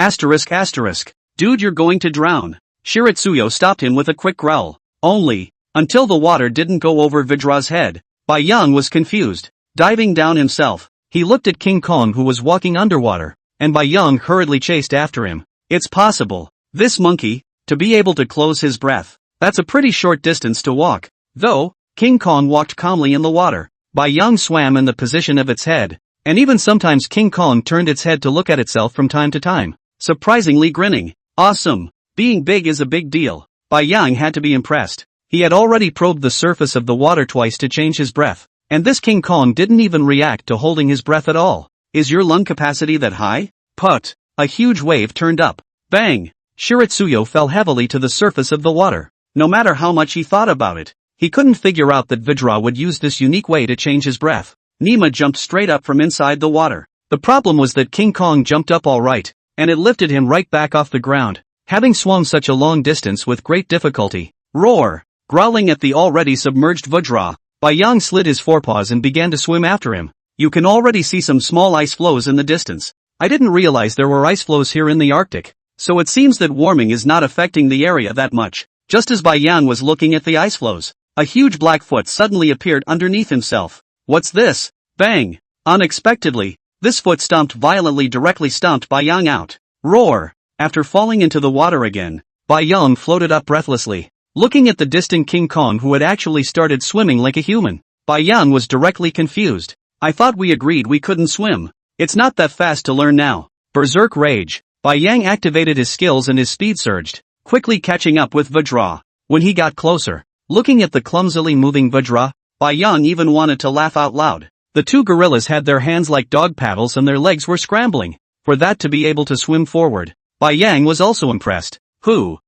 Dude, you're going to drown. Shiritsuyo stopped him with a quick growl. Only, until the water didn't go over Vajra's head, Bai Yang was confused. Diving down himself, he looked at King Kong who was walking underwater, and Bai Yang hurriedly chased after him. It's possible. This monkey, to be able to close his breath. That's a pretty short distance to walk. Though, King Kong walked calmly in the water. Bai Yang swam in the position of its head, and even sometimes King Kong turned its head to look at itself from time to time, surprisingly grinning. Awesome. Being big is a big deal. Bai Yang had to be impressed. He had already probed the surface of the water twice to change his breath, and this King Kong didn't even react to holding his breath at all. Is your lung capacity that high? Put. A huge wave turned up. Bang! Shiritsuyo fell heavily to the surface of the water. No matter how much he thought about it, he couldn't figure out that Vajra would use this unique way to change his breath. Nima jumped straight up from inside the water. The problem was that King Kong jumped up all right, and it lifted him right back off the ground, having swum such a long distance with great difficulty. Roar! Growling at the already submerged Vajra, Bai Yang slid his forepaws and began to swim after him. You can already see some small ice floes in the distance. I didn't realize there were ice floes here in the Arctic, so it seems that warming is not affecting the area that much. Just as Bai Yang was looking at the ice floes, a huge black foot suddenly appeared underneath himself. What's this? Bang! Unexpectedly, this foot stomped violently, directly stomped Bai Yang out. Roar! After falling into the water again, Bai Yang floated up breathlessly, looking at the distant King Kong who had actually started swimming like a human. Bai Yang was directly confused. I thought we agreed we couldn't swim. It's not that fast to learn now. Berserk rage. Bai Yang activated his skills and his speed surged, quickly catching up with Vajra. When he got closer, looking at the clumsily moving Vajra, Bai Yang even wanted to laugh out loud. The two gorillas had their hands like dog paddles and their legs were scrambling. For that to be able to swim forward, Bai Yang was also impressed. Hoo!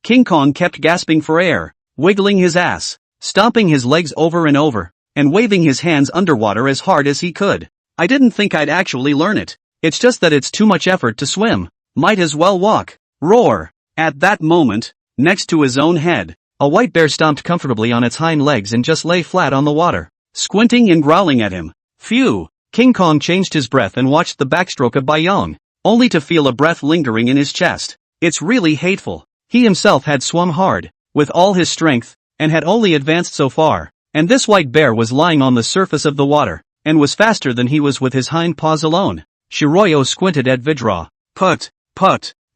King Kong kept gasping for air, wiggling his ass, stomping his legs over and over, and waving his hands underwater as hard as he could. I didn't think I'd actually learn it. It's just that it's too much effort to swim. Might as well walk. Roar! At that moment, next to his own head, a white bear stomped comfortably on its hind legs and just lay flat on the water, squinting and growling at him. Phew! King Kong changed his breath and watched the backstroke of Bai Yang, only to feel a breath lingering in his chest. It's really hateful. He himself had swum hard, with all his strength, and had only advanced so far, and this white bear was lying on the surface of the water, and was faster than he was with his hind paws alone. Shiroyo squinted at Vajra. Put.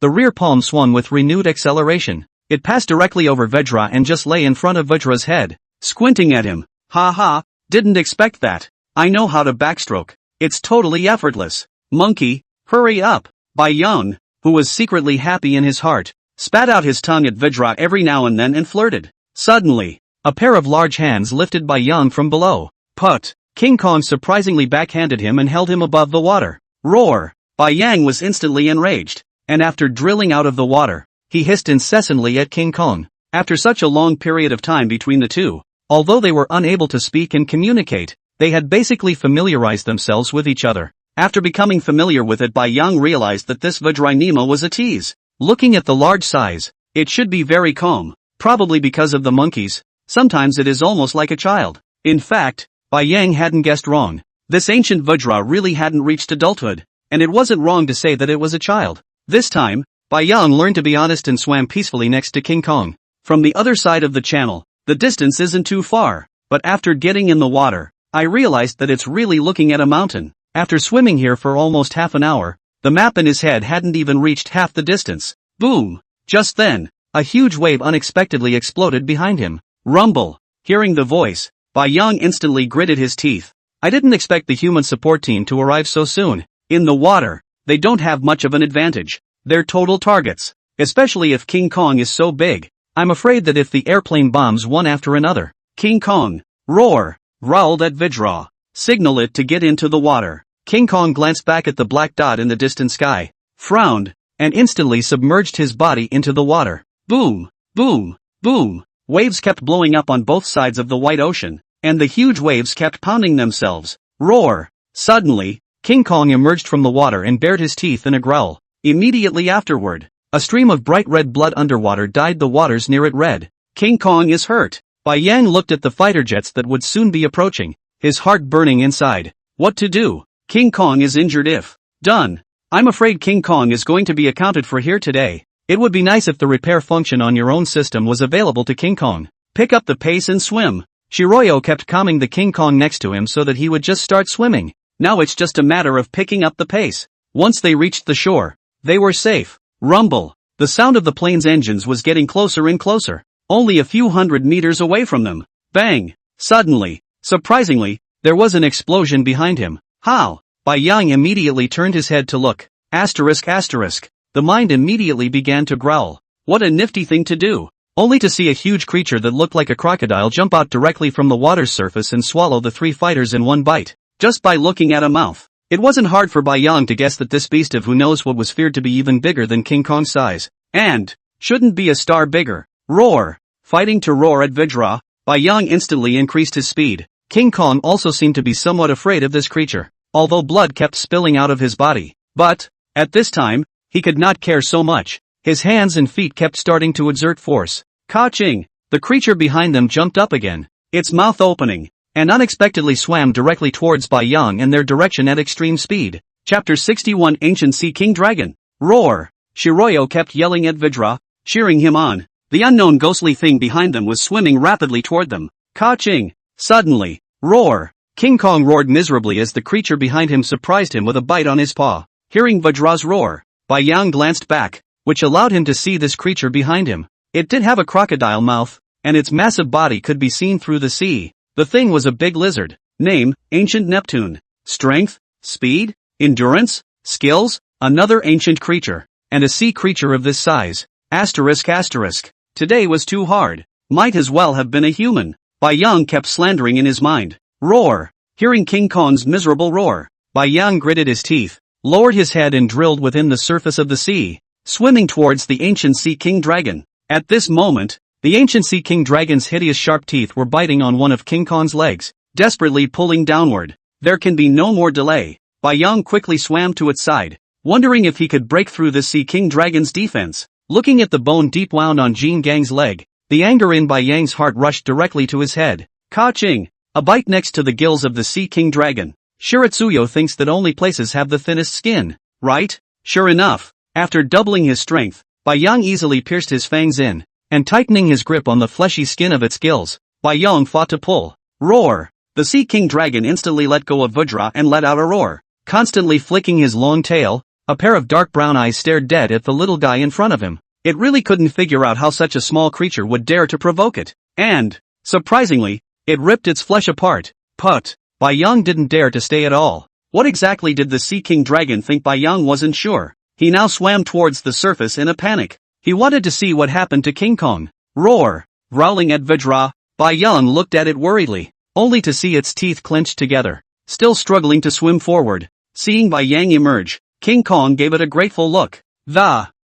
The rear palm swung with renewed acceleration. It passed directly over Vajra and just lay in front of Vajra's head, squinting at him. Ha, didn't expect that. I know how to backstroke. It's totally effortless. Monkey, hurry up. Bai Yang, who was secretly happy in his heart, spat out his tongue at Vajra every now and then and flirted. Suddenly, a pair of large hands lifted Bai Yang from below. Put. King Kong surprisingly backhanded him and held him above the water. Roar! Bai Yang was instantly enraged, and after drilling out of the water, he hissed incessantly at King Kong. After such a long period of time between the two, although they were unable to speak and communicate, they had basically familiarized themselves with each other. After becoming familiar with it, Bai Yang realized that this Vajrainima was a tease. Looking at the large size, it should be very calm, probably because of the monkeys. Sometimes it is almost like a child. In fact, Bai Yang hadn't guessed wrong. This ancient Vajra really hadn't reached adulthood. and it wasn't wrong to say that it was a child. This time, Bai Yang learned to be honest and swam peacefully next to King Kong. From the other side of the channel, the distance isn't too far, but after getting in the water, I realized that it's really looking at a mountain. After swimming here for almost half an hour, the map in his head hadn't even reached half the distance. Boom! Just then, a huge wave unexpectedly exploded behind him. Rumble! Hearing the voice, Bai Yang instantly gritted his teeth. I didn't expect the human support team to arrive so soon. In the water, they don't have much of an advantage. They're total targets. Especially if King Kong is so big. I'm afraid that if the airplane bombs one after another, King Kong, roar, growled at Vajra. Signal it to get into the water. King Kong glanced back at the black dot in the distant sky, frowned, and instantly submerged his body into the water. Boom, boom, boom. Waves kept blowing up on both sides of the white ocean, and the huge waves kept pounding themselves. Roar! Suddenly, King Kong emerged from the water and bared his teeth in a growl. Immediately afterward, a stream of bright red blood underwater dyed the waters near it red. King Kong is hurt. Bai Yang looked at the fighter jets that would soon be approaching, his heart burning inside. What to do? King Kong is injured if done. I'm afraid King Kong is going to be accounted for here today. It would be nice if the repair function on your own system was available to King Kong. Pick up the pace and swim. Shiroyo kept calming the King Kong next to him so that he would just start swimming. Now it's just a matter of picking up the pace. Once they reached the shore, they were safe. Rumble. The sound of the plane's engines was getting closer and closer. Only a few hundred meters away from them. Bang! Suddenly, surprisingly, there was an explosion behind him. How? Bai Yang immediately turned his head to look. Asterisk asterisk. The mind immediately began to growl. What a nifty thing to do. Only to see a huge creature that looked like a crocodile jump out directly from the water's surface and swallow the three fighters in one bite. Just by looking at a mouth. It wasn't hard for Bai Yang to guess that this beast of who knows what was feared to be even bigger than King Kong's size. And shouldn't be a star bigger. Roar! Fighting to roar at Vajra, Bai Yang instantly increased his speed. King Kong also seemed to be somewhat afraid of this creature, although blood kept spilling out of his body. But, at this time, he could not care so much. His hands and feet kept starting to exert force. Ka-ching! The creature behind them jumped up again, its mouth opening, and unexpectedly swam directly towards Bai Yang and their direction at extreme speed. Chapter 61 Ancient Sea King Dragon. Roar! Shiroyo kept yelling at Vajra, cheering him on. The unknown ghostly thing behind them was swimming rapidly toward them. Ka-ching! Suddenly, roar! King Kong roared miserably as the creature behind him surprised him with a bite on his paw. Hearing Vajra's roar, Bai Yang glanced back, which allowed him to see this creature behind him. It did have a crocodile mouth, and its massive body could be seen through the sea. The thing was a big lizard. Name, Ancient Neptune. Strength, speed, endurance, skills, another ancient creature, and a sea creature of this size. Asterisk asterisk. Today was too hard. Might as well have been a human. Bai Yang kept slandering in his mind. Roar! Hearing King Kong's miserable roar, Bai Yang gritted his teeth, lowered his head and drilled within the surface of the sea, swimming towards the ancient Sea King Dragon. At this moment, the ancient Sea King Dragon's hideous sharp teeth were biting on one of King Kong's legs, desperately pulling downward. There can be no more delay. Bai Yang quickly swam to its side, wondering if he could break through the Sea King Dragon's defense. Looking at the bone deep wound on Jean Gang's leg, the anger in Bai Yang's heart rushed directly to his head. Ka-ching! A bite next to the gills of the Sea King Dragon. Shiratsuyo thinks that only places have the thinnest skin, right? Sure enough, after doubling his strength, Bai Yang easily pierced his fangs in, and tightening his grip on the fleshy skin of its gills, Bai Yang fought to pull. Roar! The Sea King Dragon instantly let go of Vajra and let out a roar. Constantly flicking his long tail, a pair of dark brown eyes stared dead at the little guy in front of him. It really couldn't figure out how such a small creature would dare to provoke it. And, surprisingly, it ripped its flesh apart. Put! Bai Yang didn't dare to stay at all. What exactly did the Sea King Dragon think? Bai Yang wasn't sure. He now swam towards the surface in a panic. He wanted to see what happened to King Kong. Roar! Growling at Vajra, Bai Yang looked at it worriedly, only to see its teeth clenched together. Still struggling to swim forward. Seeing Bai Yang emerge, King Kong gave it a grateful look.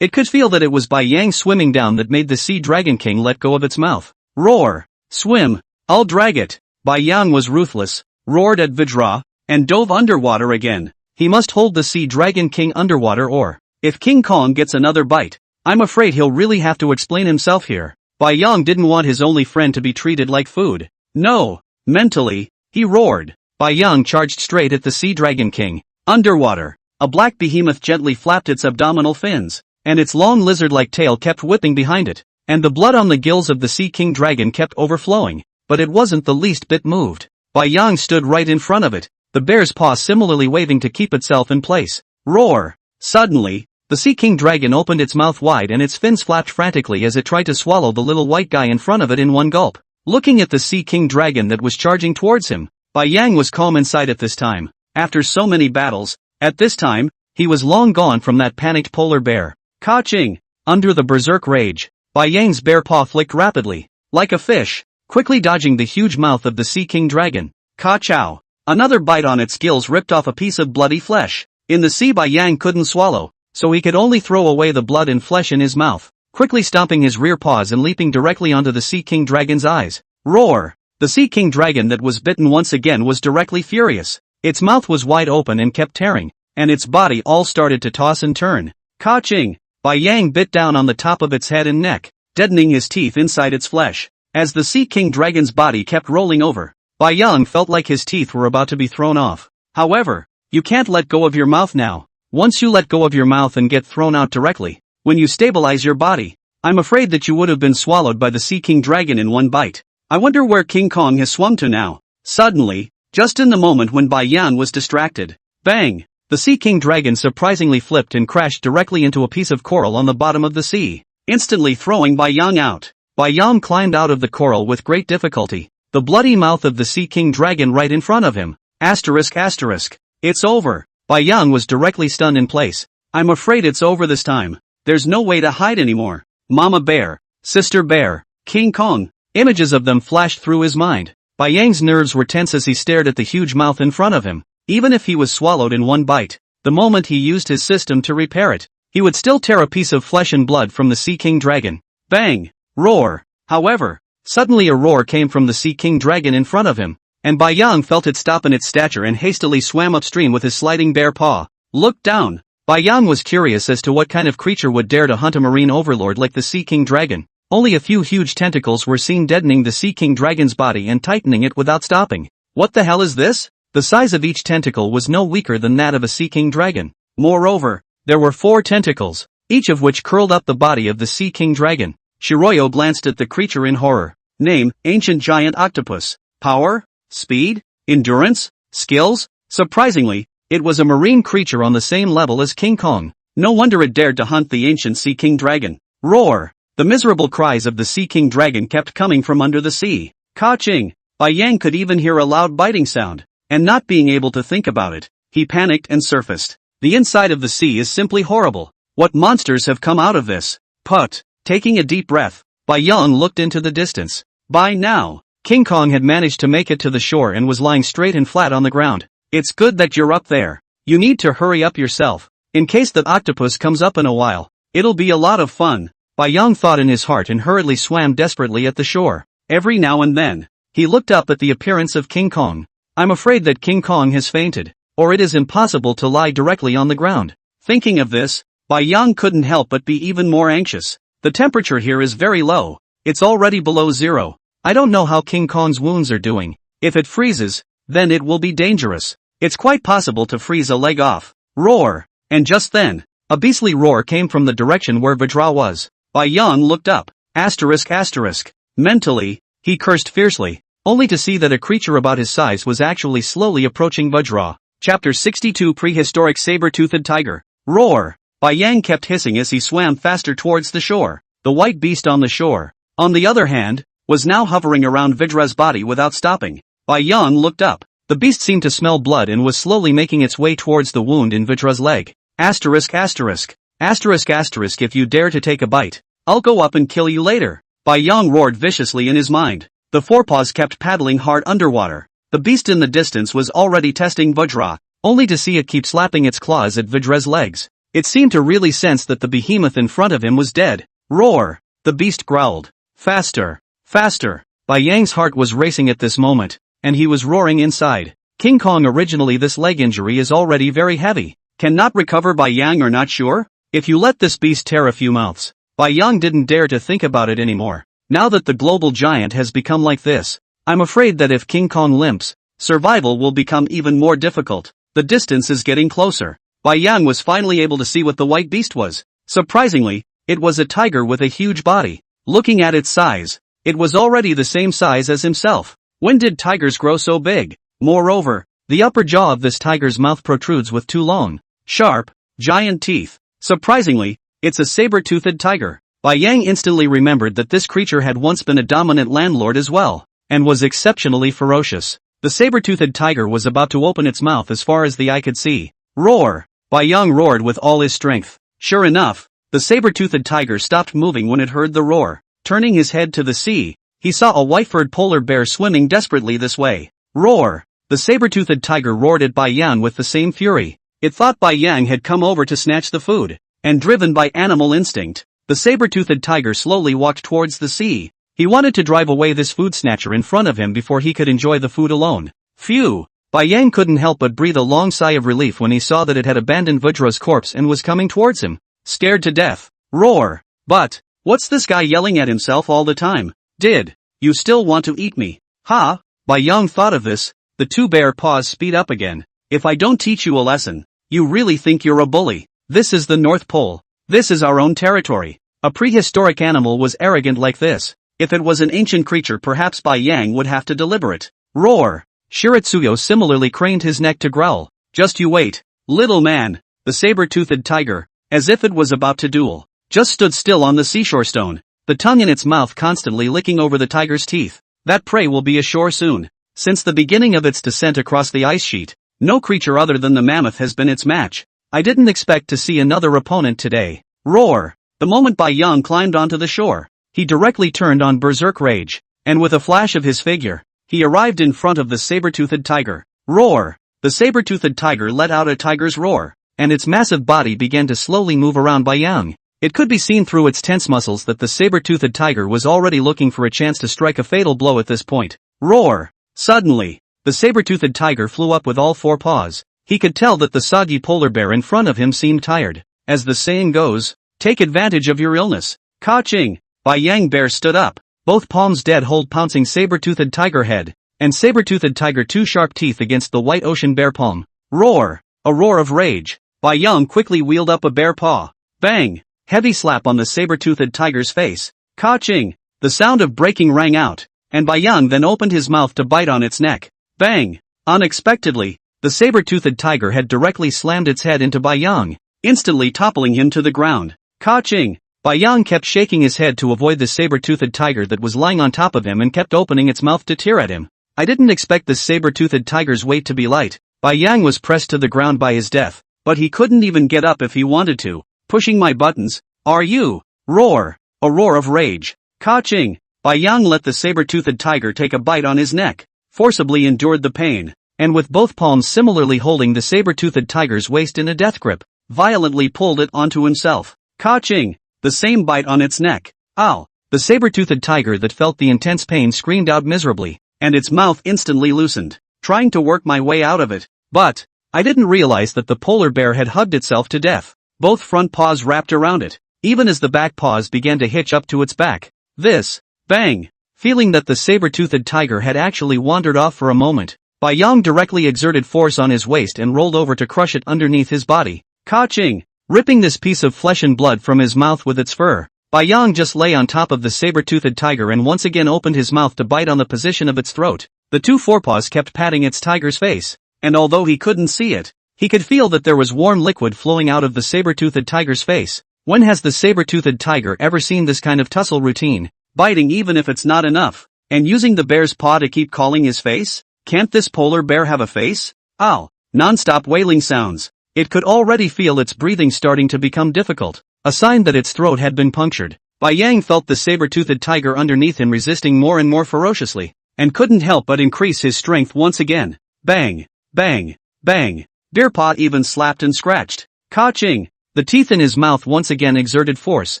It could feel that it was Bai Yang swimming down that made the Sea Dragon King let go of its mouth. Roar! Swim! I'll drag it! Bai Yang was ruthless, roared at Vajra, and dove underwater again. He must hold the Sea Dragon King underwater or, if King Kong gets another bite, I'm afraid he'll really have to explain himself here. Bai Yang didn't want his only friend to be treated like food. No! Mentally, he roared. Bai Yang charged straight at the Sea Dragon King. Underwater. a black behemoth gently flapped its abdominal fins, and its long lizard-like tail kept whipping behind it, and the blood on the gills of the Sea King dragon kept overflowing, but it wasn't the least bit moved. Bai Yang stood right in front of it, the bear's paw similarly waving to keep itself in place. Roar! Suddenly, the Sea King dragon opened its mouth wide and its fins flapped frantically as it tried to swallow the little white guy in front of it in one gulp. Looking at the Sea King dragon that was charging towards him, Bai Yang was calm inside at this time. After so many battles, at this time, he was long gone from that panicked polar bear. Ka-ching! Under the berserk rage, Bai Yang's bare paw flicked rapidly, like a fish, quickly dodging the huge mouth of the Sea King dragon. Ka-chow! Another bite on its gills ripped off a piece of bloody flesh. In the sea Bai Yang couldn't swallow, so he could only throw away the blood and flesh in his mouth, quickly stomping his rear paws and leaping directly onto the Sea King dragon's eyes. Roar! The Sea King dragon that was bitten once again was directly furious. Its mouth was wide open and kept tearing, and its body all started to toss and turn. Ka-ching! Bai Yang bit down on the top of its head and neck, deadening his teeth inside its flesh. As the Sea King dragon's body kept rolling over, Bai Yang felt like his teeth were about to be thrown off. However, you can't let go of your mouth now. Once you let go of your mouth and get thrown out directly, when you stabilize your body, I'm afraid that you would have been swallowed by the Sea King dragon in one bite. I wonder where King Kong has swum to now. Suddenly, just in the moment when Bai Yang was distracted, bang! The Sea King dragon surprisingly flipped and crashed directly into a piece of coral on the bottom of the sea, instantly throwing Bai Yang out. Bai Yang climbed out of the coral with great difficulty, the bloody mouth of the Sea King dragon right in front of him. Asterisk asterisk. It's over. Bai Yang was directly stunned in place. I'm afraid it's over this time. There's no way to hide anymore. Mama Bear, Sister Bear, King Kong. Images of them flashed through his mind. Bai Yang's nerves were tense as he stared at the huge mouth in front of him. Even if he was swallowed in one bite, the moment he used his system to repair it, he would still tear a piece of flesh and blood from the Sea King dragon. Bang! Roar! However, suddenly a roar came from the Sea King dragon in front of him, and Bai Yang felt it stop in its stature and hastily swam upstream with his sliding bare paw. Looked down. Bai Yang was curious as to what kind of creature would dare to hunt a marine overlord like the Sea King dragon. Only a few huge tentacles were seen deadening the Sea King dragon's body and tightening it without stopping. What the hell is this? The size of each tentacle was no weaker than that of a Sea King dragon. Moreover, there were 4 tentacles, each of which curled up the body of the Sea King dragon. Shiroyo glanced at the creature in horror. Name, Ancient Giant Octopus. Power? Speed? Endurance? Skills? Surprisingly, it was a marine creature on the same level as King Kong. No wonder it dared to hunt the ancient Sea King dragon. Roar! The miserable cries of the Sea King dragon kept coming from under the sea. Ka-ching! Bai Yang could even hear a loud biting sound, and not being able to think about it, he panicked and surfaced. The inside of the sea is simply horrible. What monsters have come out of this? Put. Taking a deep breath, Bai Yang looked into the distance. By now, King Kong had managed to make it to the shore and was lying straight and flat on the ground. It's good that you're up there. You need to hurry up yourself. In case that octopus comes up in a while, it'll be a lot of fun. Bai Yang thought in his heart and hurriedly swam desperately at the shore. Every now and then, he looked up at the appearance of King Kong. I'm afraid that King Kong has fainted, or it is impossible to lie directly on the ground. Thinking of this, Bai Yang couldn't help but be even more anxious. The temperature here is very low. It's already below 0. I don't know how King Kong's wounds are doing. If it freezes, then it will be dangerous. It's quite possible to freeze a leg off. Roar! And just then, a beastly roar came from the direction where Vajra was. Bai Yang looked up. Asterisk asterisk. Mentally, he cursed fiercely, only to see that a creature about his size was actually slowly approaching Vajra. Chapter 62 Prehistoric Saber-Toothed Tiger. Roar! Bai Yang kept hissing as he swam faster towards the shore. The white beast on the shore, on the other hand, was now hovering around Vajra's body without stopping. Bai Yang looked up. The beast seemed to smell blood and was slowly making its way towards the wound in Vajra's leg. Asterisk asterisk. Asterisk asterisk if you dare to take a bite, I'll go up and kill you later. Bai Yang roared viciously in his mind. The forepaws kept paddling hard underwater. The beast in the distance was already testing Vajra, only to see it keep slapping its claws at Vajra's legs. It seemed to really sense that the behemoth in front of him was dead. Roar! The beast growled. Faster! Faster! Bai Yang's heart was racing at this moment, and he was roaring inside. King Kong originally this leg injury is already very heavy. Cannot recover Bai Yang or not sure? If you let this beast tear a few mouths. Bai Yang didn't dare to think about it anymore. Now that the global giant has become like this, I'm afraid that if King Kong limps, survival will become even more difficult. The distance is getting closer. Bai Yang was finally able to see what the white beast was. Surprisingly, it was a tiger with a huge body. Looking at its size, it was already the same size as himself. When did tigers grow so big? Moreover, the upper jaw of this tiger's mouth protrudes with two long, sharp, giant teeth. Surprisingly, it's a saber-toothed tiger. Bai Yang instantly remembered that this creature had once been a dominant landlord as well, and was exceptionally ferocious. The saber-toothed tiger was about to open its mouth as far as the eye could see. Roar! Bai Yang roared with all his strength. Sure enough, the saber-toothed tiger stopped moving when it heard the roar. Turning his head to the sea, he saw a white-furred polar bear swimming desperately this way. Roar! The saber-toothed tiger roared at Bai Yang with the same fury. It thought Bai Yang had come over to snatch the food, and driven by animal instinct, the saber-toothed tiger slowly walked towards the sea. He wanted to drive away this food snatcher in front of him before he could enjoy the food alone. Phew! Bai Yang couldn't help but breathe a long sigh of relief when he saw that it had abandoned Vajra's corpse and was coming towards him. Scared to death. Roar! But, what's this guy yelling at himself all the time? Did you still want to eat me? Ha! Bai Yang thought of this. The two bear paws speed up again. If I don't teach you a lesson, you really think you're a bully. This is the North Pole. This is our own territory. A prehistoric animal was arrogant like this. If it was an ancient creature, perhaps Bai Yang would have to deliberate. Roar! Shiritsuyo similarly craned his neck to growl. Just you wait, little man. The saber-toothed tiger, as if it was about to duel, just stood still on the seashore stone, the tongue in its mouth constantly licking over the tiger's teeth. That prey will be ashore soon. Since the beginning of its descent across the ice sheet, no creature other than the mammoth has been its match. I didn't expect to see another opponent today. Roar! The moment Bai Yang climbed onto the shore, he directly turned on berserk rage, and with a flash of his figure, he arrived in front of the saber-toothed tiger. Roar! The saber-toothed tiger let out a tiger's roar, and its massive body began to slowly move around Bai Yang. It could be seen through its tense muscles that the saber-toothed tiger was already looking for a chance to strike a fatal blow at this point. Roar! Suddenly, the saber-toothed tiger flew up with all four paws. He could tell that the soggy polar bear in front of him seemed tired. As the saying goes, take advantage of your illness. Ka-ching! Bai Yang bear stood up, both palms dead hold pouncing saber-toothed tiger head, and saber-toothed tiger two sharp teeth against the white ocean bear palm. Roar! A roar of rage. Bai Yang quickly wheeled up a bear paw. Bang! Heavy slap on the saber-toothed tiger's face. Ka-ching! The sound of breaking rang out, and Bai Yang then opened his mouth to bite on its neck. Bang! Unexpectedly, the saber-toothed tiger had directly slammed its head into Bai Yang, instantly toppling him to the ground. Ka-ching! Bai Yang kept shaking his head to avoid the saber-toothed tiger that was lying on top of him and kept opening its mouth to tear at him. I didn't expect the saber-toothed tiger's weight to be light. Bai Yang was pressed to the ground by his death, but he couldn't even get up if he wanted to. Pushing my buttons, are you? Roar! A roar of rage. Ka-ching! Bai Yang let the saber-toothed tiger take a bite on his neck, forcibly endured the pain, and with both palms similarly holding the saber-toothed tiger's waist in a death grip, violently pulled it onto himself. Ka-ching! The same bite on its neck. Ow! The saber-toothed tiger that felt the intense pain screamed out miserably, and its mouth instantly loosened, trying to work my way out of it. But I didn't realize that the polar bear had hugged itself to death, both front paws wrapped around it, even as the back paws began to hitch up to its back. This, bang! Feeling that the saber-toothed tiger had actually wandered off for a moment, Bai Yang directly exerted force on his waist and rolled over to crush it underneath his body. Ka-ching! Ripping this piece of flesh and blood from his mouth with its fur, Bai Yang just lay on top of the saber-toothed tiger and once again opened his mouth to bite on the position of its throat. The two forepaws kept patting its tiger's face, and although he couldn't see it, he could feel that there was warm liquid flowing out of the saber-toothed tiger's face. When has the saber-toothed tiger ever seen this kind of tussle routine? Biting even if it's not enough, and using the bear's paw to keep calling his face? Can't this polar bear have a face? Ow! Non-stop wailing sounds. It could already feel its breathing starting to become difficult, a sign that its throat had been punctured. Bai Yang felt the saber-toothed tiger underneath him resisting more and more ferociously, and couldn't help but increase his strength once again. Bang! Bang! Bang! Bear paw even slapped and scratched. Ka-ching! The teeth in his mouth once again exerted force,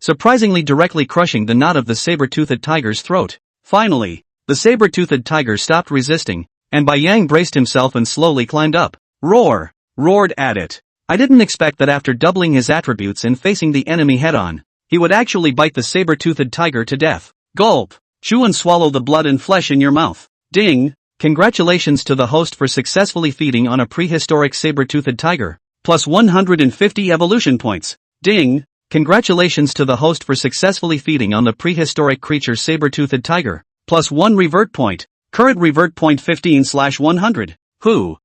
surprisingly directly crushing the knot of the saber-toothed tiger's throat. Finally, the saber-toothed tiger stopped resisting, and Bai Yang braced himself and slowly climbed up. Roar! Roared at it. I didn't expect that after doubling his attributes and facing the enemy head-on, he would actually bite the saber-toothed tiger to death. Gulp! Chew and swallow the blood and flesh in your mouth. Ding! Congratulations to the host for successfully feeding on a prehistoric saber-toothed tiger. plus 150 evolution points. Ding! Congratulations to the host for successfully feeding on the prehistoric creature saber-toothed tiger. Plus 1 revert point. Current revert point 15/100. Who?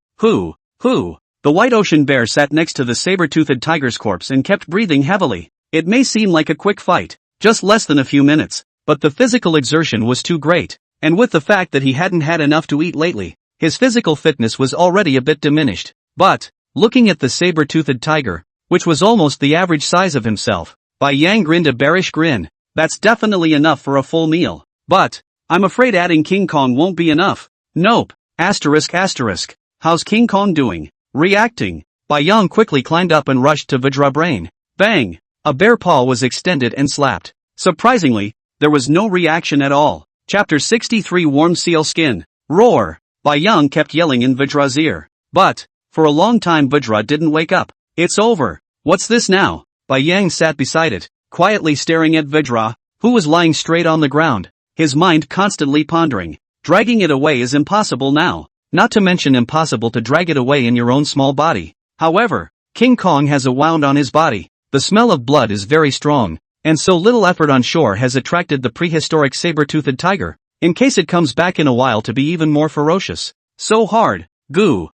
The white ocean bear sat next to the saber-toothed tiger's corpse and kept breathing heavily. It may seem like a quick fight, just less than a few minutes, but the physical exertion was too great, and with the fact that he hadn't had enough to eat lately, his physical fitness was already a bit diminished. But, looking at the saber-toothed tiger, which was almost the average size of himself, Bai Yang grinned a bearish grin. That's definitely enough for a full meal. But, I'm afraid adding King Kong won't be enough. Nope. Asterisk. How's King Kong doing? Reacting. Bai Yang quickly climbed up and rushed to Vajra Brain. Bang! A bare paw was extended and slapped. Surprisingly, there was no reaction at all. Chapter 63 Warm Seal Skin. Roar! Bai Yang kept yelling in Vajra's ear. But, for a long time Vajra didn't wake up. It's over. What's this now? Bai Yang sat beside it, quietly staring at Vajra, who was lying straight on the ground, his mind constantly pondering. Dragging it away is impossible now. Not to mention impossible to drag it away in your own small body. However, King Kong has a wound on his body. The smell of blood is very strong, and so little effort on shore has attracted the prehistoric saber-toothed tiger, in case it comes back in a while to be even more ferocious. So hard. Goo.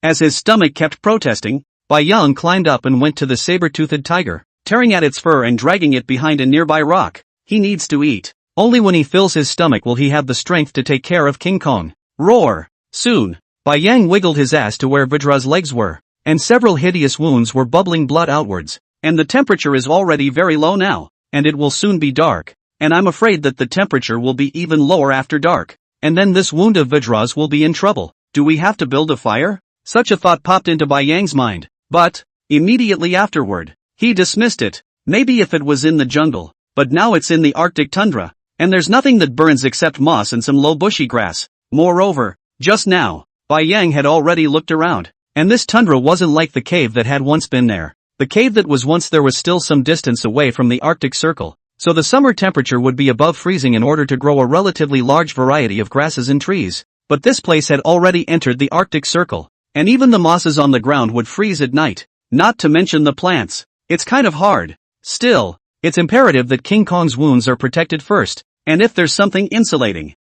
As his stomach kept protesting, Bai Yang climbed up and went to the saber-toothed tiger, tearing at its fur and dragging it behind a nearby rock. He needs to eat. Only when he fills his stomach will he have the strength to take care of King Kong. Roar! Soon, Bai Yang wiggled his ass to where Vajra's legs were, and several hideous wounds were bubbling blood outwards. And the temperature is already very low now, and it will soon be dark, and I'm afraid that the temperature will be even lower after dark, and then this wound of Vajra's will be in trouble. Do we have to build a fire? Such a thought popped into Bai Yang's mind, but, immediately afterward, he dismissed it. Maybe if it was in the jungle, but now it's in the Arctic tundra, and there's nothing that burns except moss and some low bushy grass. Moreover, just now, Bai Yang had already looked around, and this tundra wasn't like the cave that had once been there. The cave that was once there was still some distance away from the Arctic Circle, so the summer temperature would be above freezing in order to grow a relatively large variety of grasses and trees. But this place had already entered the Arctic Circle, and even the mosses on the ground would freeze at night, not to mention the plants. It's kind of hard. Still, it's imperative that King Kong's wounds are protected first, and if there's something insulating.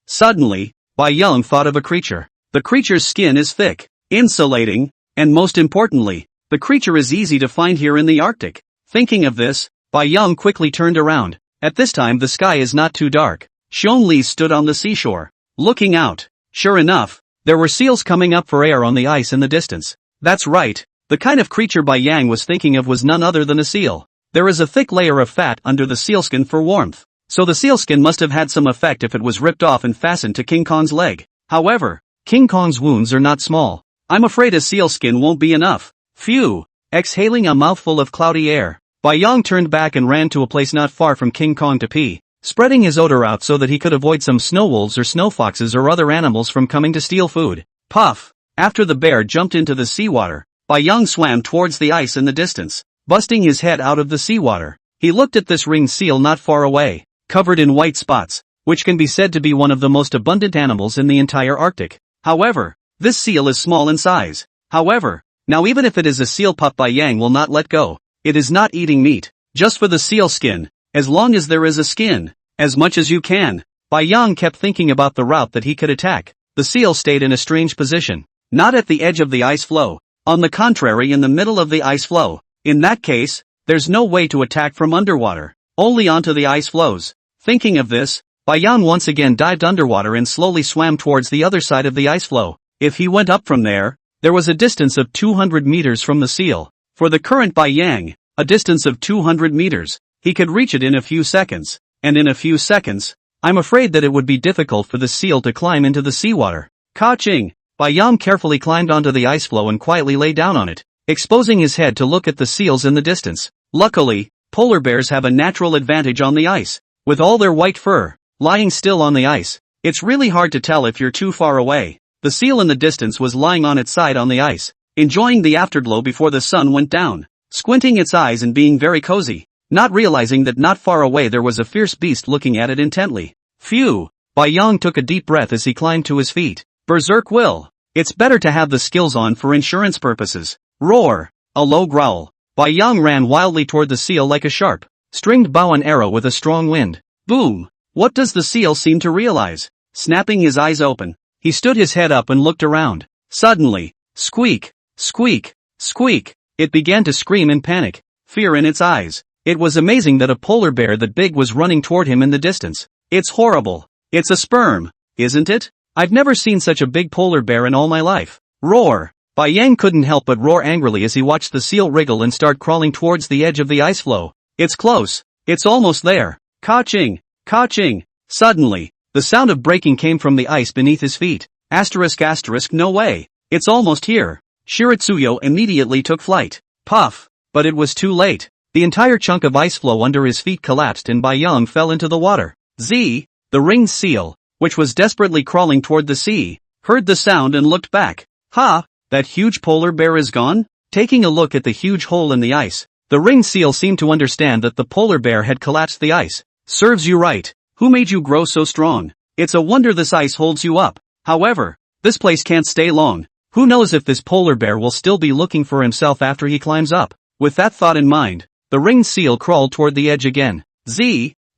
Suddenly, Bai Yang thought of a creature. The creature's skin is thick, insulating, and most importantly, the creature is easy to find here in the Arctic. Thinking of this, Bai Yang quickly turned around. At this time the sky is not too dark. Xiong Li stood on the seashore, looking out. Sure enough, there were seals coming up for air on the ice in the distance. That's right, the kind of creature Bai Yang was thinking of was none other than a seal. There is a thick layer of fat under the sealskin for warmth, so the sealskin must have had some effect if it was ripped off and fastened to King Kong's leg. However, King Kong's wounds are not small. I'm afraid a sealskin won't be enough. Phew! Exhaling a mouthful of cloudy air, Bai Yang turned back and ran to a place not far from King Kong to pee, spreading his odor out so that he could avoid some snow wolves or snow foxes or other animals from coming to steal food. Puff! After the bear jumped into the seawater, Bai Yang swam towards the ice in the distance, busting his head out of the seawater. He looked at this ringed seal not far away, covered in white spots, which can be said to be one of the most abundant animals in the entire Arctic. However, this seal is small in size. However, now even if it is a seal pup, Bai Yang will not let go. It is not eating meat, just for the seal skin, as long as there is a skin, as much as you can. Bai Yang kept thinking about the route that he could attack. The seal stayed in a strange position, not at the edge of the ice floe, on the contrary in the middle of the ice floe. In that case, there's no way to attack from underwater, only onto the ice floes. Thinking of this, Bai Yang once again dived underwater and slowly swam towards the other side of the ice floe. If he went up from there was a distance of 200 meters from the seal. For the current Bai Yang, a distance of 200 meters, he could reach it in a few seconds, and in a few seconds, I'm afraid that it would be difficult for the seal to climb into the seawater. Ka-ching! Bai Yang carefully climbed onto the ice floe and quietly lay down on it, exposing his head to look at the seals in the distance. Luckily, polar bears have a natural advantage on the ice. With all their white fur, lying still on the ice, it's really hard to tell if you're too far away. The seal in the distance was lying on its side on the ice, enjoying the afterglow before the sun went down, squinting its eyes and being very cozy, not realizing that not far away there was a fierce beast looking at it intently. Phew! Bai Yang took a deep breath as he climbed to his feet. Berserk will! It's better to have the skills on for insurance purposes. Roar. A low growl. Bai Yang ran wildly toward the seal like a sharp, stringed bow and arrow with a strong wind. Boom! What does the seal seem to realize? Snapping his eyes open, he stood his head up and looked around. Suddenly, squeak, squeak, squeak, it began to scream in panic, fear in its eyes. It was amazing that a polar bear that big was running toward him in the distance. It's horrible. It's a sperm, isn't it? I've never seen such a big polar bear in all my life. Roar! Bai Yang couldn't help but roar angrily as he watched the seal wriggle and start crawling towards the edge of the ice floe. It's close. It's almost there. Ka-ching! Ka-ching! Suddenly, the sound of breaking came from the ice beneath his feet. Asterisk asterisk no way. It's almost here. Shiritsuyo immediately took flight. Puff! But it was too late. The entire chunk of ice floe under his feet collapsed and Bai Yang fell into the water. The ringed seal, which was desperately crawling toward the sea, heard the sound and looked back. Ha! That huge polar bear is gone? Taking a look at the huge hole in the ice, the ringed seal seemed to understand that the polar bear had collapsed the ice. Serves you right. Who made you grow so strong? It's a wonder this ice holds you up. However, this place can't stay long. Who knows if this polar bear will still be looking for himself after he climbs up? With that thought in mind, the ringed seal crawled toward the edge again.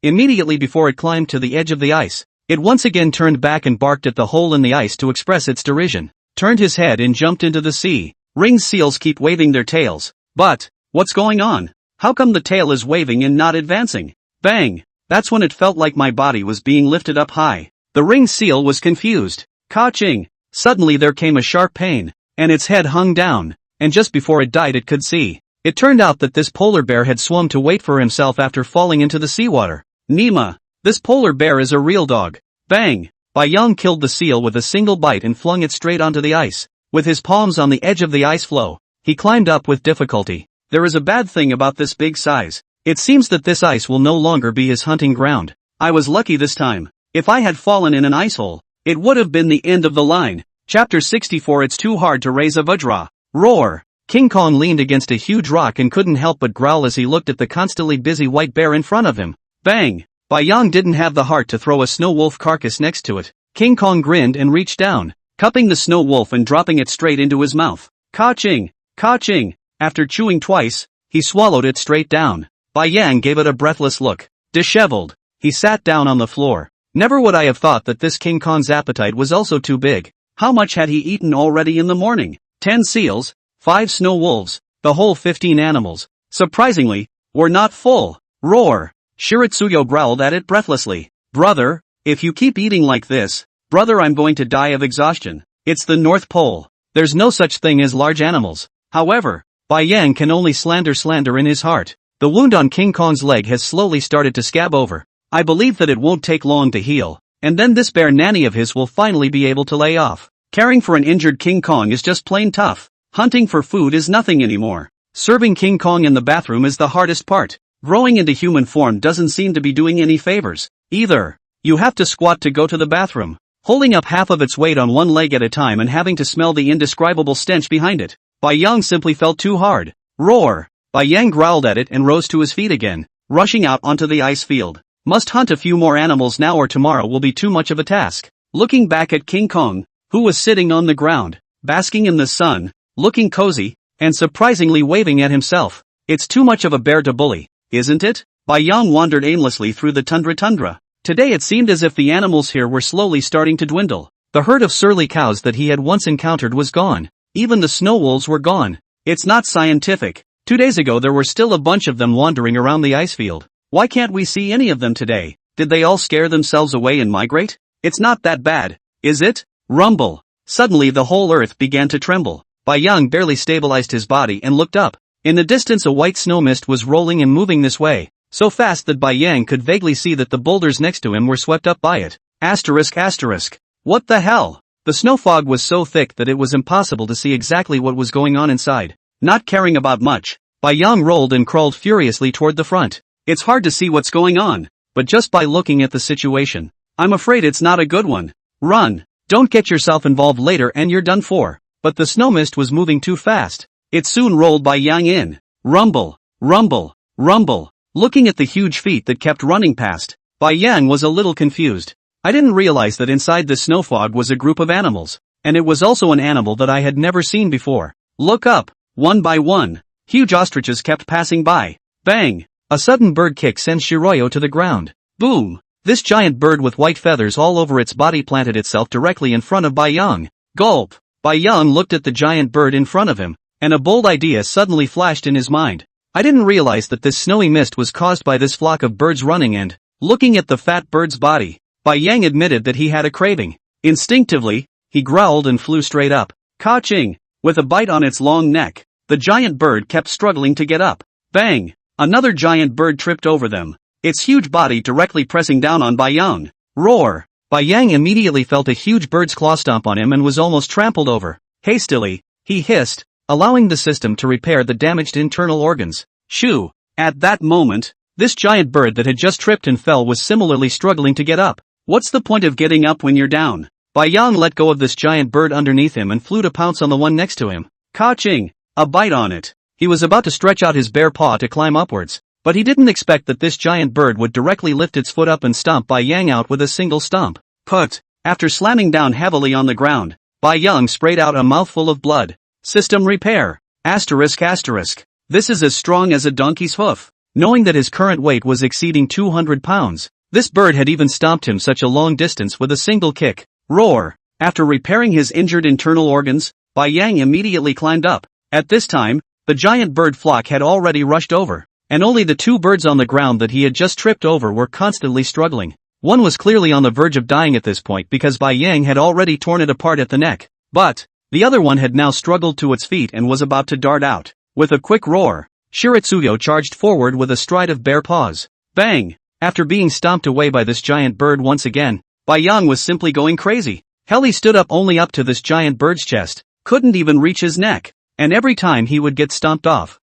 Immediately before it climbed to the edge of the ice, it once again turned back and barked at the hole in the ice to express its derision, turned his head and jumped into the sea. Ringed seals keep waving their tails. But, what's going on? How come the tail is waving and not advancing? Bang! That's when it felt like my body was being lifted up high. The ringed seal was confused. Ka-ching! Suddenly there came a sharp pain, and its head hung down, and just before it died it could see. It turned out that this polar bear had swum to wait for himself after falling into the seawater. Nima! This polar bear is a real dog. Bang! Bai Yang killed the seal with a single bite and flung it straight onto the ice. With his palms on the edge of the ice floe, he climbed up with difficulty. There is a bad thing about this big size. It seems that this ice will no longer be his hunting ground. I was lucky this time. If I had fallen in an ice hole, it would have been the end of the line. Chapter 64. It's too hard to raise a Vajra. Roar! King Kong leaned against a huge rock and couldn't help but growl as he looked at the constantly busy white bear in front of him. Bang! Bai Yang didn't have the heart to throw a snow wolf carcass next to it. King Kong grinned and reached down, cupping the snow wolf and dropping it straight into his mouth. Ka-ching! Ka-ching! After chewing twice, he swallowed it straight down. Bai Yang gave it a breathless look. Disheveled, he sat down on the floor. Never would I have thought that this King Kong's appetite was also too big. How much had he eaten already in the morning? 10 seals, 5 snow wolves, the whole 15 animals, surprisingly, were not full. Roar! Shiritsuyo growled at it breathlessly. Brother, if you keep eating like this, brother, I'm going to die of exhaustion. It's the North Pole. There's no such thing as large animals. However, Bai Yang can only slander in his heart. The wound on King Kong's leg has slowly started to scab over. I believe that it won't take long to heal, and then this bear nanny of his will finally be able to lay off. Caring for an injured King Kong is just plain tough. Hunting for food is nothing anymore. Serving King Kong in the bathroom is the hardest part. Growing into human form doesn't seem to be doing any favors, either. You have to squat to go to the bathroom, holding up half of its weight on one leg at a time and having to smell the indescribable stench behind it. Bai Yang simply felt too hard. Roar! Bai Yang growled at it and rose to his feet again, rushing out onto the ice field. Must hunt a few more animals now or tomorrow will be too much of a task. Looking back at King Kong, who was sitting on the ground, basking in the sun, looking cozy, and surprisingly waving at himself. It's too much of a bear to bully, isn't it? Bai Yang wandered aimlessly through the tundra. Today it seemed as if the animals here were slowly starting to dwindle. The herd of surly cows that he had once encountered was gone. Even the snow wolves were gone. It's not scientific. 2 days ago there were still a bunch of them wandering around the ice field. Why can't we see any of them today? Did they all scare themselves away and migrate? It's not that bad, is it? Rumble. Suddenly the whole earth began to tremble. Bai Yang barely stabilized his body and looked up. In the distance a white snow mist was rolling and moving this way, so fast that Bai Yang could vaguely see that the boulders next to him were swept up by it. Asterisk. What the hell? The snow fog was so thick that it was impossible to see exactly what was going on inside. Not caring about much, Bai Yang rolled and crawled furiously toward the front. It's hard to see what's going on, but just by looking at the situation, I'm afraid it's not a good one. Run! Don't get yourself involved later and you're done for. But the snow mist was moving too fast. It soon rolled Bai Yang in. Rumble, rumble, rumble. Looking at the huge feet that kept running past, Bai Yang was a little confused. I didn't realize that inside the snow fog was a group of animals. and it was also an animal that I had never seen before. Look up. One by one, huge ostriches kept passing by. Bang! A sudden bird kick sends Shiroyo to the ground. Boom! This giant bird with white feathers all over its body planted itself directly in front of Bai Yang. Gulp! Bai Yang looked at the giant bird in front of him, and a bold idea suddenly flashed in his mind. I didn't realize that this snowy mist was caused by this flock of birds running and, looking at the fat bird's body, Bai Yang admitted that he had a craving. Instinctively, he growled and flew straight up. Ka-ching! With a bite on its long neck, the giant bird kept struggling to get up. Bang! Another giant bird tripped over them, its huge body directly pressing down on Bai Yang. Roar! Bai Yang immediately felt a huge bird's claw stomp on him and was almost trampled over. Hastily, he hissed, allowing the system to repair the damaged internal organs. Shoo! At that moment, this giant bird that had just tripped and fell was similarly struggling to get up. What's the point of getting up when you're down? Bai Yang let go of this giant bird underneath him and flew to pounce on the one next to him. Ka-ching! A bite on it. He was about to stretch out his bare paw to climb upwards, but he didn't expect that this giant bird would directly lift its foot up and stomp Bai Yang out with a single stomp. Put! After slamming down heavily on the ground, Bai Yang sprayed out a mouthful of blood. System repair. Asterisk asterisk. This is as strong as a donkey's hoof. Knowing that his current weight was exceeding 200 pounds, this bird had even stomped him such a long distance with a single kick. Roar! After repairing his injured internal organs, Bai Yang immediately climbed up. At this time, the giant bird flock had already rushed over, and only the two birds on the ground that he had just tripped over were constantly struggling. One was clearly on the verge of dying at this point because Bai Yang had already torn it apart at the neck, but the other one had now struggled to its feet and was about to dart out. With a quick roar, Shiritsuyo charged forward with a stride of bare paws. Bang! After being stomped away by this giant bird once again, Bai Yang was simply going crazy. Hell, he stood up only up to this giant bird's chest, couldn't even reach his neck. And every time he would get stomped off.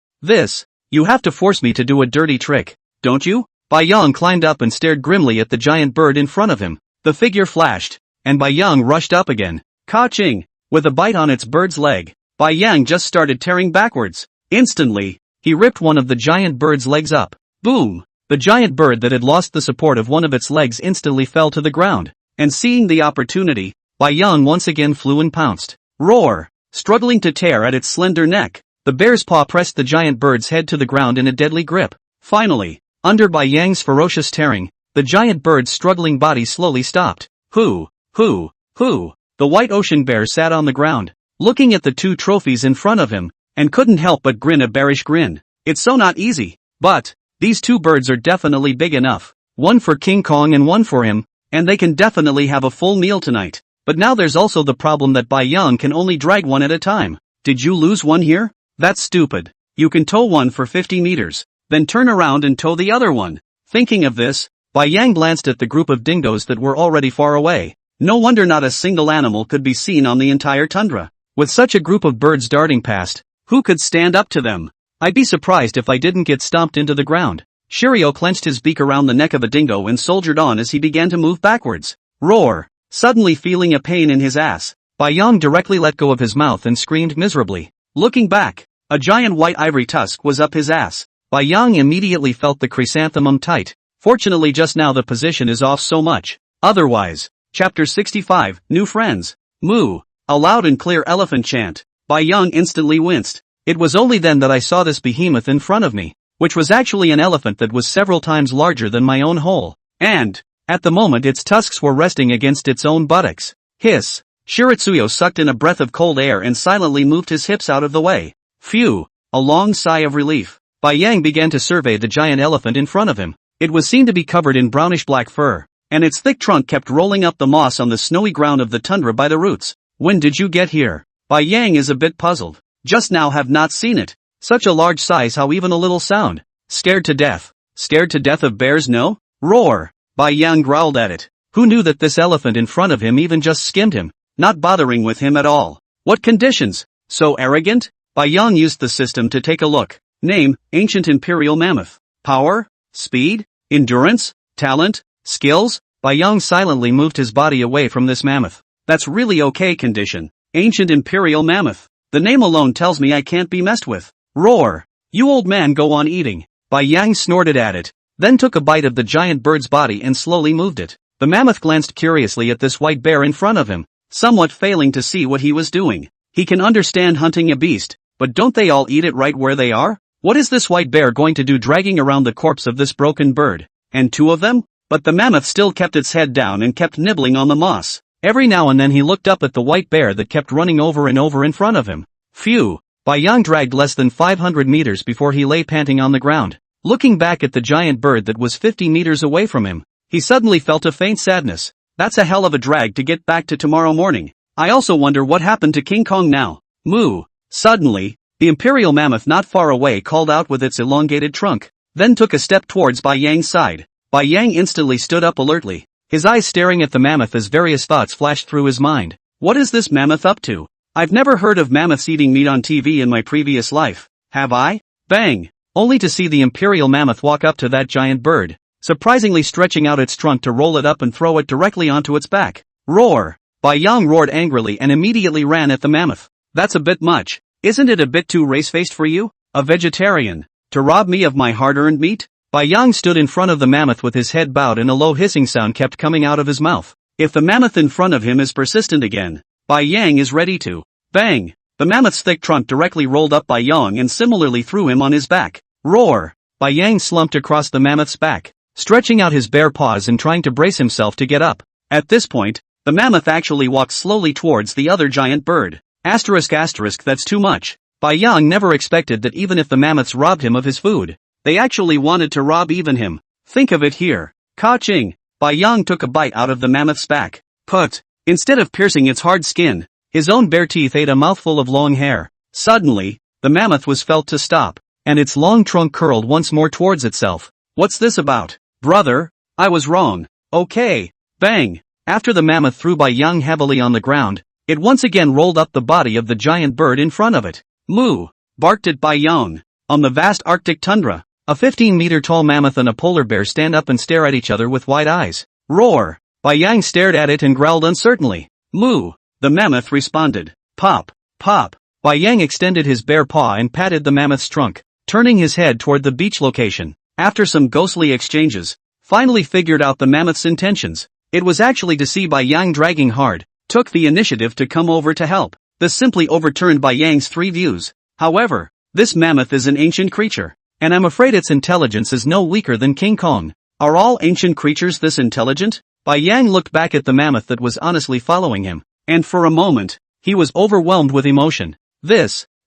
You have to force me to do a dirty trick, don't you? Bai Yang climbed up and stared grimly at the giant bird in front of him. The figure flashed, and Bai Yang rushed up again. Ka-ching! With a bite on its bird's leg, Bai Yang just started tearing backwards. Instantly, he ripped one of the giant bird's legs up. Boom! The giant bird that had lost the support of one of its legs instantly fell to the ground, and seeing the opportunity, Bai Yang once again flew and pounced. Roar! Struggling to tear at its slender neck, the bear's paw pressed the giant bird's head to the ground in a deadly grip. Finally, under Bai Yang's ferocious tearing, the giant bird's struggling body slowly stopped. Hoo! Hoo! Hoo! The white ocean bear sat on the ground, looking at the two trophies in front of him, and couldn't help but grin a bearish grin. It's so not easy, but these two birds are definitely big enough. One for King Kong and one for him, and they can definitely have a full meal tonight. But now there's also the problem that Bai Yang can only drag one at a time. Did you lose one here? That's stupid. You can tow one for 50 meters, then turn around and tow the other one. Thinking of this, Bai Yang glanced at the group of dingoes that were already far away. No wonder not a single animal could be seen on the entire tundra. With such a group of birds darting past, who could stand up to them? I'd be surprised if I didn't get stomped into the ground. Shiryo clenched his beak around the neck of a dingo and soldiered on as he began to move backwards. Roar! Suddenly feeling a pain in his ass, Bai Yang directly let go of his mouth and screamed miserably. Looking back, a giant white ivory tusk was up his ass. Bai Yang immediately felt the chrysanthemum tight. Fortunately just now the position is off so much. Otherwise, Chapter 65, New Friends. Moo! A loud and clear elephant chant. Bai Yang instantly winced. It was only then that I saw this behemoth in front of me, which was actually an elephant that was several times larger than my own whole. And at the moment its tusks were resting against its own buttocks. Hiss! Shiritsuyo sucked in a breath of cold air and silently moved his hips out of the way. Phew! A long sigh of relief. Bai Yang began to survey the giant elephant in front of him. It was seen to be covered in brownish-black fur, and its thick trunk kept rolling up the moss on the snowy ground of the tundra by the roots. When did you get here? Bai Yang is a bit puzzled. Just now have not seen it. Such a large size, how even a little sound. Scared to death. Scared to death of bears, no? Roar! Bai Yang growled at it. Who knew that this elephant in front of him even just skimmed him, not bothering with him at all? What conditions? So arrogant? Bai Yang used the system to take a look. Name, Ancient Imperial Mammoth. Power? Speed? Endurance? Talent? Skills? Bai Yang silently moved his body away from this mammoth. That's really okay condition. Ancient Imperial Mammoth. The name alone tells me I can't be messed with. Roar! You old man, go on eating. Bai Yang snorted at it, then took a bite of the giant bird's body and slowly moved it. The mammoth glanced curiously at this white bear in front of him, somewhat failing to see what he was doing. He can understand hunting a beast, but don't they all eat it right where they are? What is this white bear going to do dragging around the corpse of this broken bird? And two of them? But the mammoth still kept its head down and kept nibbling on the moss. Every now and then he looked up at the white bear that kept running over and over in front of him. Phew! Bai Yang dragged less than 500 meters before he lay panting on the ground. Looking back at the giant bird that was 50 meters away from him, he suddenly felt a faint sadness. That's a hell of a drag to get back to tomorrow morning. I also wonder what happened to King Kong now. Moo! Suddenly, the imperial mammoth not far away called out with its elongated trunk, then took a step towards Bai Yang's side. Bai Yang instantly stood up alertly, his eyes staring at the mammoth as various thoughts flashed through his mind. What is this mammoth up to? I've never heard of mammoths eating meat on TV in my previous life, have I? Bang! Only to see the imperial mammoth walk up to that giant bird, surprisingly stretching out its trunk to roll it up and throw it directly onto its back. Roar! Bai Yang roared angrily and immediately ran at the mammoth. That's a bit much. Isn't it a bit too race-faced for you? A vegetarian? To rob me of my hard-earned meat? Bai Yang stood in front of the mammoth with his head bowed and a low hissing sound kept coming out of his mouth. If the mammoth in front of him is persistent again, Bai Yang is ready to. Bang! The mammoth's thick trunk directly rolled up Bai Yang and similarly threw him on his back. Roar! Bai Yang slumped across the mammoth's back, stretching out his bare paws and trying to brace himself to get up. At this point, the mammoth actually walked slowly towards the other giant bird. That's too much. Bai Yang never expected that even if the mammoths robbed him of his food, they actually wanted to rob even him. Think of it here. Ka-ching! Bai Yang took a bite out of the mammoth's back. Put! Instead of piercing its hard skin, his own bare teeth ate a mouthful of long hair. Suddenly, the mammoth was felt to stop, and its long trunk curled once more towards itself. What's this about? Brother, I was wrong. Okay. Bang! After the mammoth threw Bai Yang heavily on the ground, it once again rolled up the body of the giant bird in front of it. Moo! Barked at Bai Yang. On the vast Arctic tundra, a 15-meter-tall mammoth and a polar bear stand up and stare at each other with wide eyes. Roar! Bai Yang stared at it and growled uncertainly. Moo! The mammoth responded. Pop! Pop! Bai Yang extended his bare paw and patted the mammoth's trunk, turning his head toward the beach location. After some ghostly exchanges, finally figured out the mammoth's intentions. It was actually to see Bai Yang dragging hard, took the initiative to come over to help. This simply overturned Bai Yang's three views. However, this mammoth is an ancient creature, and I'm afraid its intelligence is no weaker than King Kong. Are all ancient creatures this intelligent? Bai Yang looked back at the mammoth that was honestly following him, and for a moment, he was overwhelmed with emotion.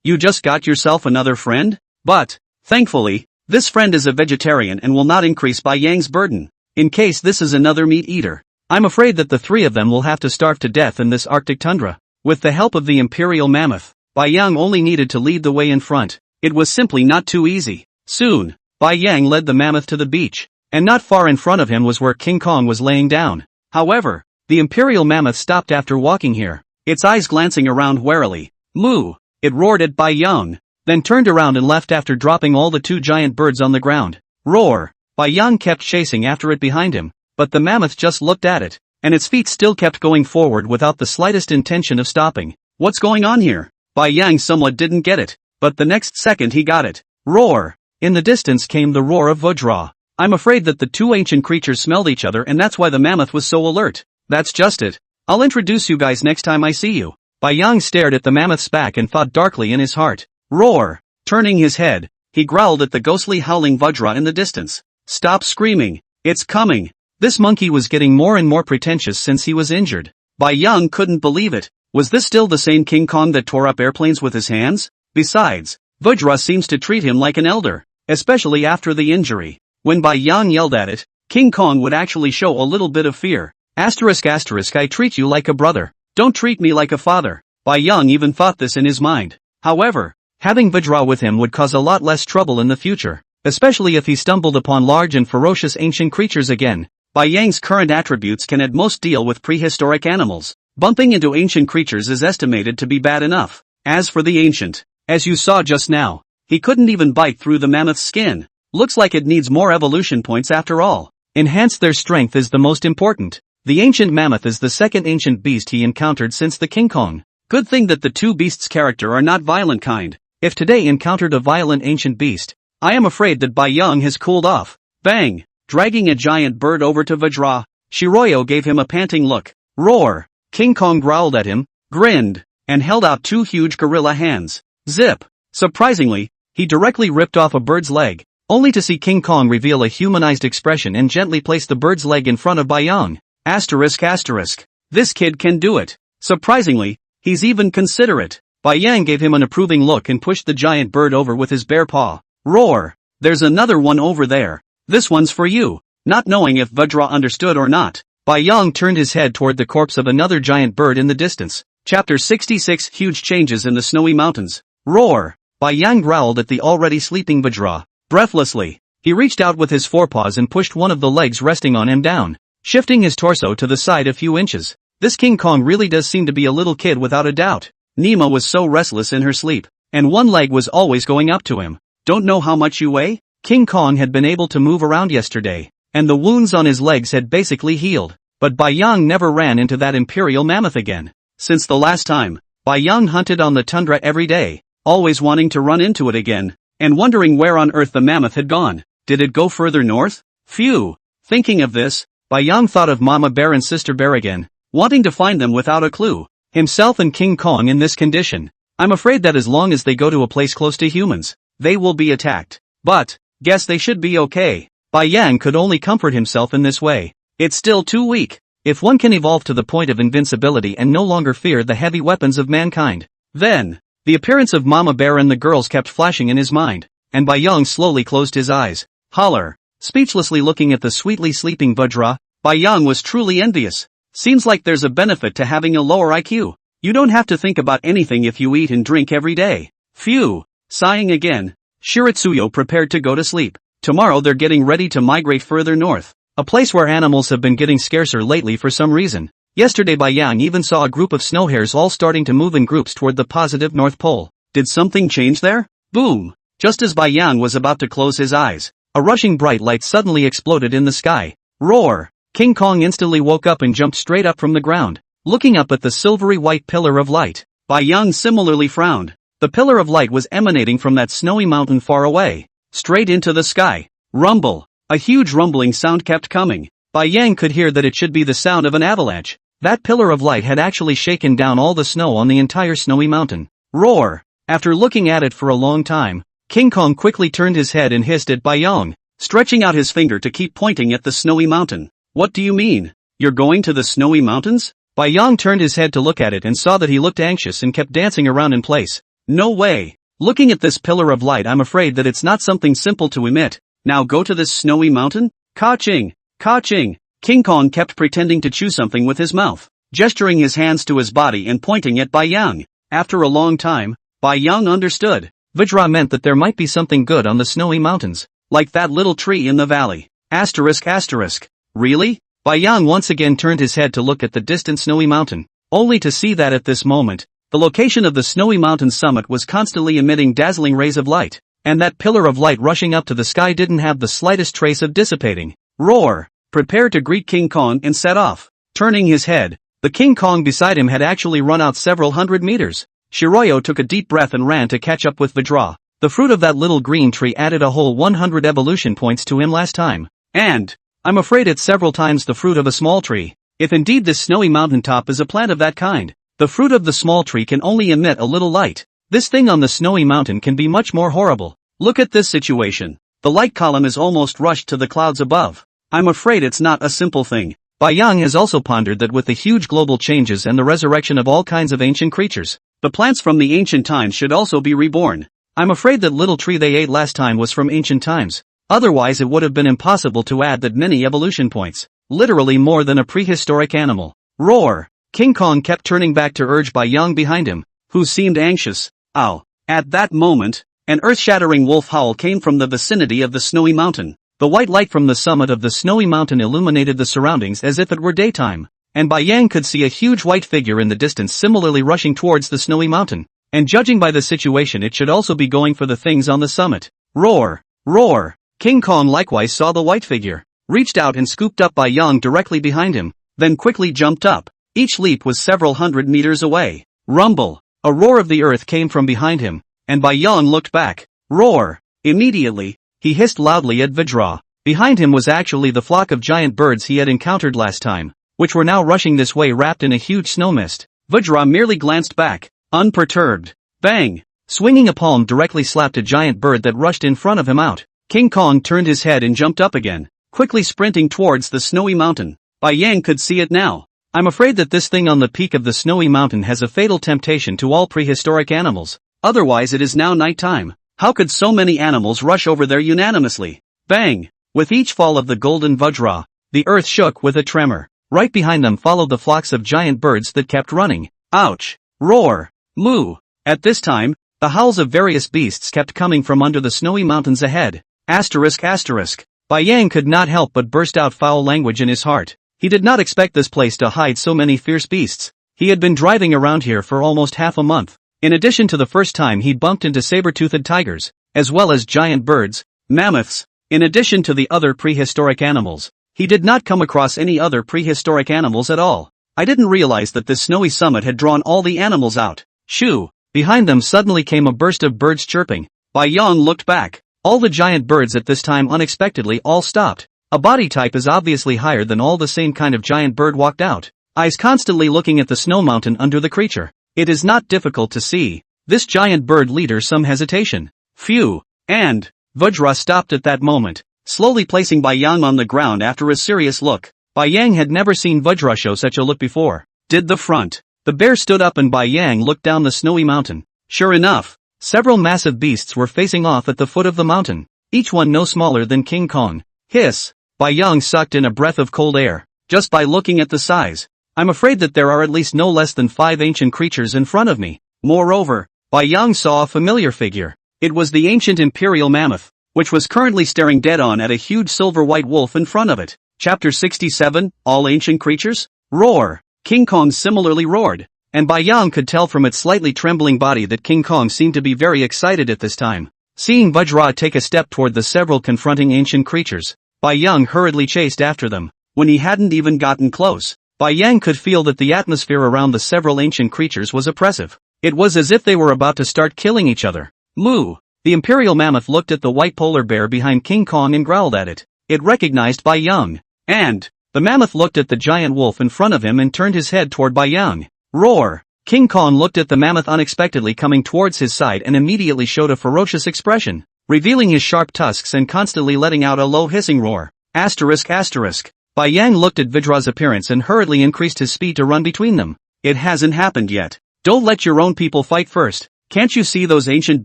You just got yourself another friend? But, thankfully, this friend is a vegetarian and will not increase Bai Yang's burden. In case this is another meat eater, I'm afraid that the three of them will have to starve to death in this Arctic tundra. With the help of the imperial mammoth, Bai Yang only needed to lead the way in front. It was simply not too easy. Soon, Bai Yang led the mammoth to the beach, and not far in front of him was where King Kong was laying down. However, the imperial mammoth stopped after walking here, its eyes glancing around warily. Moo! It roared at Bai Yang, then turned around and left after dropping all the two giant birds on the ground. Roar! Bai Yang kept chasing after it behind him, but the mammoth just looked at it, and its feet still kept going forward without the slightest intention of stopping. What's going on here? Bai Yang somewhat didn't get it, but the next second he got it. Roar! In the distance came the roar of Vajra. I'm afraid that the two ancient creatures smelled each other and that's why the mammoth was so alert. That's just it. I'll introduce you guys next time I see you. Bai Yang stared at the mammoth's back and thought darkly in his heart. Roar! Turning his head, he growled at the ghostly howling Vajra in the distance. Stop screaming. It's coming. This monkey was getting more and more pretentious since he was injured. Bai Yang couldn't believe it. Was this still the same King Kong that tore up airplanes with his hands? Besides, Vajra seems to treat him like an elder, especially after the injury. When Bai Yang yelled at it, King Kong would actually show a little bit of fear. I treat you like a brother. Don't treat me like a father. Bai Yang even thought this in his mind. However, having Vajra with him would cause a lot less trouble in the future, especially if he stumbled upon large and ferocious ancient creatures again. Bai Yang's current attributes can at most deal with prehistoric animals. Bumping into ancient creatures is estimated to be bad enough. As for the ancient, as you saw just now, he couldn't even bite through the mammoth's skin. Looks like it needs more evolution points after all. Enhance their strength is the most important. The ancient mammoth is the second ancient beast he encountered since the King Kong. Good thing that the two beasts' character are not violent kind. If today encountered a violent ancient beast, I am afraid that Bai Yang has cooled off. Bang! Dragging a giant bird over to Vajra, Shiroyo gave him a panting look. Roar! King Kong growled at him, grinned, and held out two huge gorilla hands. Zip! Surprisingly, he directly ripped off a bird's leg, only to see King Kong reveal a humanized expression and gently place the bird's leg in front of Bayang. Asterisk asterisk. This kid can do it. Surprisingly, he's even considerate. Bayang gave him an approving look and pushed the giant bird over with his bare paw. Roar! There's another one over there. This one's for you. Not knowing if Vajra understood or not, Bayang turned his head toward the corpse of another giant bird in the distance. Chapter 66 Huge Changes in the Snowy Mountains. Roar! Bayang growled at the already sleeping Vajra. Breathlessly, he reached out with his forepaws and pushed one of the legs resting on him down, shifting his torso to the side a few inches. This King Kong really does seem to be a little kid without a doubt. Nima was so restless in her sleep, and one leg was always going up to him. Don't know how much you weigh? King Kong had been able to move around yesterday, and the wounds on his legs had basically healed. But Bayang never ran into that imperial mammoth again. Since the last time, Bayang hunted on the tundra every day, always wanting to run into it again, and wondering where on earth the mammoth had gone. Did it go further north? Phew! Thinking of this, Bayang thought of Mama Bear and Sister Bear again, wanting to find them without a clue. Himself and King Kong in this condition. I'm afraid that as long as they go to a place close to humans, they will be attacked. But, guess they should be okay. Bayang could only comfort himself in this way. It's still too weak. If one can evolve to the point of invincibility and no longer fear the heavy weapons of mankind, then, the appearance of Mama Bear and the girls kept flashing in his mind, and Bayang slowly closed his eyes. Holler! Speechlessly looking at the sweetly sleeping Vajra, Bayang was truly envious. Seems like there's a benefit to having a lower IQ. You don't have to think about anything if you eat and drink every day. Phew! Sighing again, Shiritsuyo prepared to go to sleep. Tomorrow they're getting ready to migrate further north, a place where animals have been getting scarcer lately for some reason. Yesterday Bayang even saw a group of snow hares all starting to move in groups toward the positive North Pole. Did something change there? Boom! Just as Bayang was about to close his eyes, a rushing bright light suddenly exploded in the sky. Roar! King Kong instantly woke up and jumped straight up from the ground, looking up at the silvery white pillar of light. Bayang similarly frowned. The pillar of light was emanating from that snowy mountain far away, straight into the sky. Rumble! A huge rumbling sound kept coming. Bayang could hear that it should be the sound of an avalanche. That pillar of light had actually shaken down all the snow on the entire snowy mountain. Roar! After looking at it for a long time, King Kong quickly turned his head and hissed at Bayang, stretching out his finger to keep pointing at the snowy mountain. What do you mean? You're going to the snowy mountains? Bayang turned his head to look at it and saw that he looked anxious and kept dancing around in place. No way! Looking at this pillar of light, I'm afraid that it's not something simple to emit. Now go to this snowy mountain? Ka-ching! Ka-ching! King Kong kept pretending to chew something with his mouth, gesturing his hands to his body and pointing at Bayang. After a long time, Bayang understood. Vajra meant that there might be something good on the snowy mountains, like that little tree in the valley. Asterisk asterisk. Really? Bayang once again turned his head to look at the distant snowy mountain, only to see that at this moment, the location of the snowy mountain summit was constantly emitting dazzling rays of light, and that pillar of light rushing up to the sky didn't have the slightest trace of dissipating. Roar! Prepare to greet King Kong and set off. Turning his head, the King Kong beside him had actually run out several hundred meters. Shiroyo took a deep breath and ran to catch up with Vajra. The fruit of that little green tree added a whole 100 evolution points to him last time. And, I'm afraid it's several times the fruit of a small tree. If indeed this snowy mountaintop is a plant of that kind, the fruit of the small tree can only emit a little light. This thing on the snowy mountain can be much more horrible. Look at this situation. The light column is almost rushed to the clouds above. I'm afraid it's not a simple thing. Bayang has also pondered that with the huge global changes and the resurrection of all kinds of ancient creatures, the plants from the ancient times should also be reborn. I'm afraid that little tree they ate last time was from ancient times. Otherwise it would have been impossible to add that many evolution points. Literally more than a prehistoric animal. Roar! King Kong kept turning back to urge Bayang behind him, who seemed anxious. Ow! At that moment, an earth-shattering wolf howl came from the vicinity of the snowy mountain. The white light from the summit of the snowy mountain illuminated the surroundings as if it were daytime, and Bayang could see a huge white figure in the distance similarly rushing towards the snowy mountain. And judging by the situation, it should also be going for the things on the summit. Roar! Roar! King Kong likewise saw the white figure, reached out and scooped up Bayang directly behind him, then quickly jumped up. Each leap was several hundred meters away. Rumble! A roar of the earth came from behind him, and Bayang looked back. Roar! Immediately, he hissed loudly at Vajra. Behind him was actually the flock of giant birds he had encountered last time. which were now rushing this way wrapped in a huge snow mist. Vajra merely glanced back, unperturbed. Bang! Swinging a palm directly slapped a giant bird that rushed in front of him out. King Kong turned his head and jumped up again, quickly sprinting towards the snowy mountain. Bai Yang could see it now. I'm afraid that this thing on the peak of the snowy mountain has a fatal temptation to all prehistoric animals. Otherwise it is now nighttime. How could so many animals rush over there unanimously? Bang! With each fall of the golden Vajra, the earth shook with a tremor. Right behind them followed the flocks of giant birds that kept running. Ouch! Roar! Moo! At this time, the howls of various beasts kept coming from under the snowy mountains ahead. Asterisk asterisk. Bai Yang could not help but burst out foul language in his heart. He did not expect this place to hide so many fierce beasts. He had been driving around here for almost half a month. In addition to the first time he'd bumped into saber-toothed tigers, as well as giant birds, mammoths, in addition to the other prehistoric animals. He did not come across any other prehistoric animals at all. I didn't realize that this snowy summit had drawn all the animals out. Shoo! Behind them suddenly came a burst of birds chirping. Bai Yang looked back. All the giant birds at this time unexpectedly all stopped. A body type is obviously higher than all the same kind of giant bird walked out, eyes constantly looking at the snow mountain under the creature. It is not difficult to see. This giant bird leader some hesitation. Phew! And Vajra stopped at that moment, slowly placing Bai Yang on the ground after a serious look. Bai Yang had never seen Vajra show such a look before. Did the front. The bear stood up and Bai Yang looked down the snowy mountain. Sure enough, several massive beasts were facing off at the foot of the mountain, each one no smaller than King Kong. Hiss! Bai Yang sucked in a breath of cold air, just by looking at the size. I'm afraid that there are at least no less than 5 ancient creatures in front of me. Moreover, Bai Yang saw a familiar figure. It was the ancient imperial mammoth, which was currently staring dead-on at a huge silver-white wolf in front of it. Chapter 67, All Ancient Creatures? Roar! King Kong similarly roared, and Bai Yang could tell from its slightly trembling body that King Kong seemed to be very excited at this time. Seeing Vajra take a step toward the several confronting ancient creatures, Bai Yang hurriedly chased after them. When he hadn't even gotten close, Bai Yang could feel that the atmosphere around the several ancient creatures was oppressive. It was as if they were about to start killing each other. Moo! The imperial mammoth looked at the white polar bear behind King Kong and growled at it. It recognized Bai Yang. And the mammoth looked at the giant wolf in front of him and turned his head toward Bai Yang. Roar! King Kong looked at the mammoth unexpectedly coming towards his side and immediately showed a ferocious expression, revealing his sharp tusks and constantly letting out a low hissing roar. Asterisk asterisk. Bai Yang looked at Vajra's appearance and hurriedly increased his speed to run between them. It hasn't happened yet. Don't let your own people fight first. Can't you see those ancient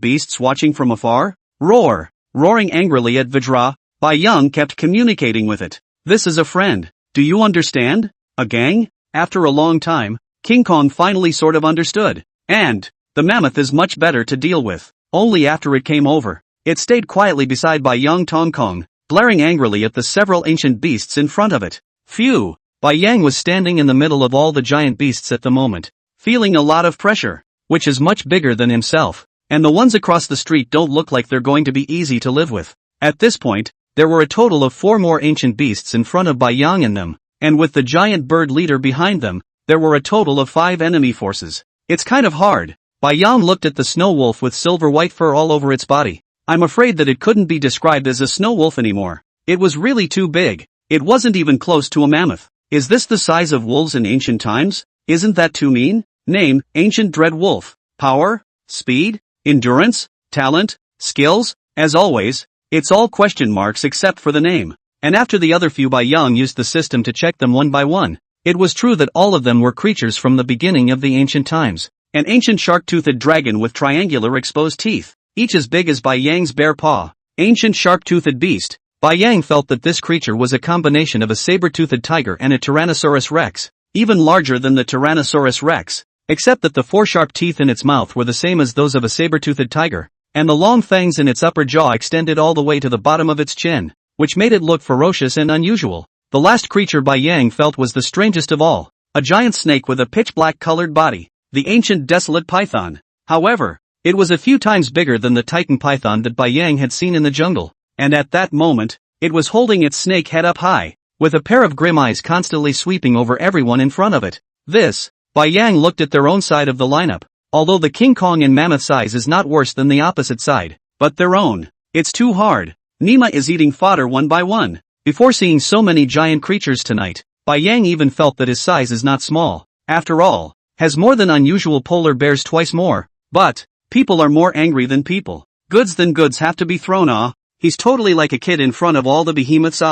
beasts watching from afar? Roar! Roaring angrily at Vajra, Bai Yang kept communicating with it. This is a friend. Do you understand? A gang? After a long time, King Kong finally sort of understood. And the mammoth is much better to deal with. Only after it came over, it stayed quietly beside Bai Yang Tong Kong, glaring angrily at the several ancient beasts in front of it. Phew! Bai Yang was standing in the middle of all the giant beasts at the moment, feeling a lot of pressure, which is much bigger than himself, and the ones across the street don't look like they're going to be easy to live with. At this point, there were a total of 4 more ancient beasts in front of Bai Yang and them, and with the giant bird leader behind them, there were a total of 5 enemy forces. It's kind of hard. Bai Yang looked at the snow wolf with silver white fur all over its body. I'm afraid that it couldn't be described as a snow wolf anymore. It was really too big. It wasn't even close to a mammoth. Is this the size of wolves in ancient times? Isn't that too mean? Name, Ancient Dread Wolf. Power? Speed? Endurance? Talent? Skills? As always, it's all question marks except for the name. And after the other few Bai Yang used the system to check them one by one. It was true that all of them were creatures from the beginning of the ancient times. An ancient shark-toothed dragon with triangular exposed teeth, each as big as Bai Yang's bare paw. Ancient shark-toothed beast. Bai Yang felt that this creature was a combination of a saber-toothed tiger and a Tyrannosaurus rex, even larger than the Tyrannosaurus rex, except that the 4 sharp teeth in its mouth were the same as those of a saber-toothed tiger, and the long fangs in its upper jaw extended all the way to the bottom of its chin, which made it look ferocious and unusual. The last creature Bai Yang felt was the strangest of all, a giant snake with a pitch-black colored body, the ancient desolate python. However, it was a few times bigger than the titan python that Bai Yang had seen in the jungle, and at that moment, it was holding its snake head up high, with a pair of grim eyes constantly sweeping over everyone in front of it. Bai Yang looked at their own side of the lineup, although the King Kong and mammoth size is not worse than the opposite side, but their own. It's too hard. Nima is eating fodder one by one. Before seeing so many giant creatures tonight, Bai Yang even felt that his size is not small. After all, has more than unusual polar bears twice more. But, people are more angry than people. Goods than goods have to be thrown. He's totally like a kid in front of all the behemoths.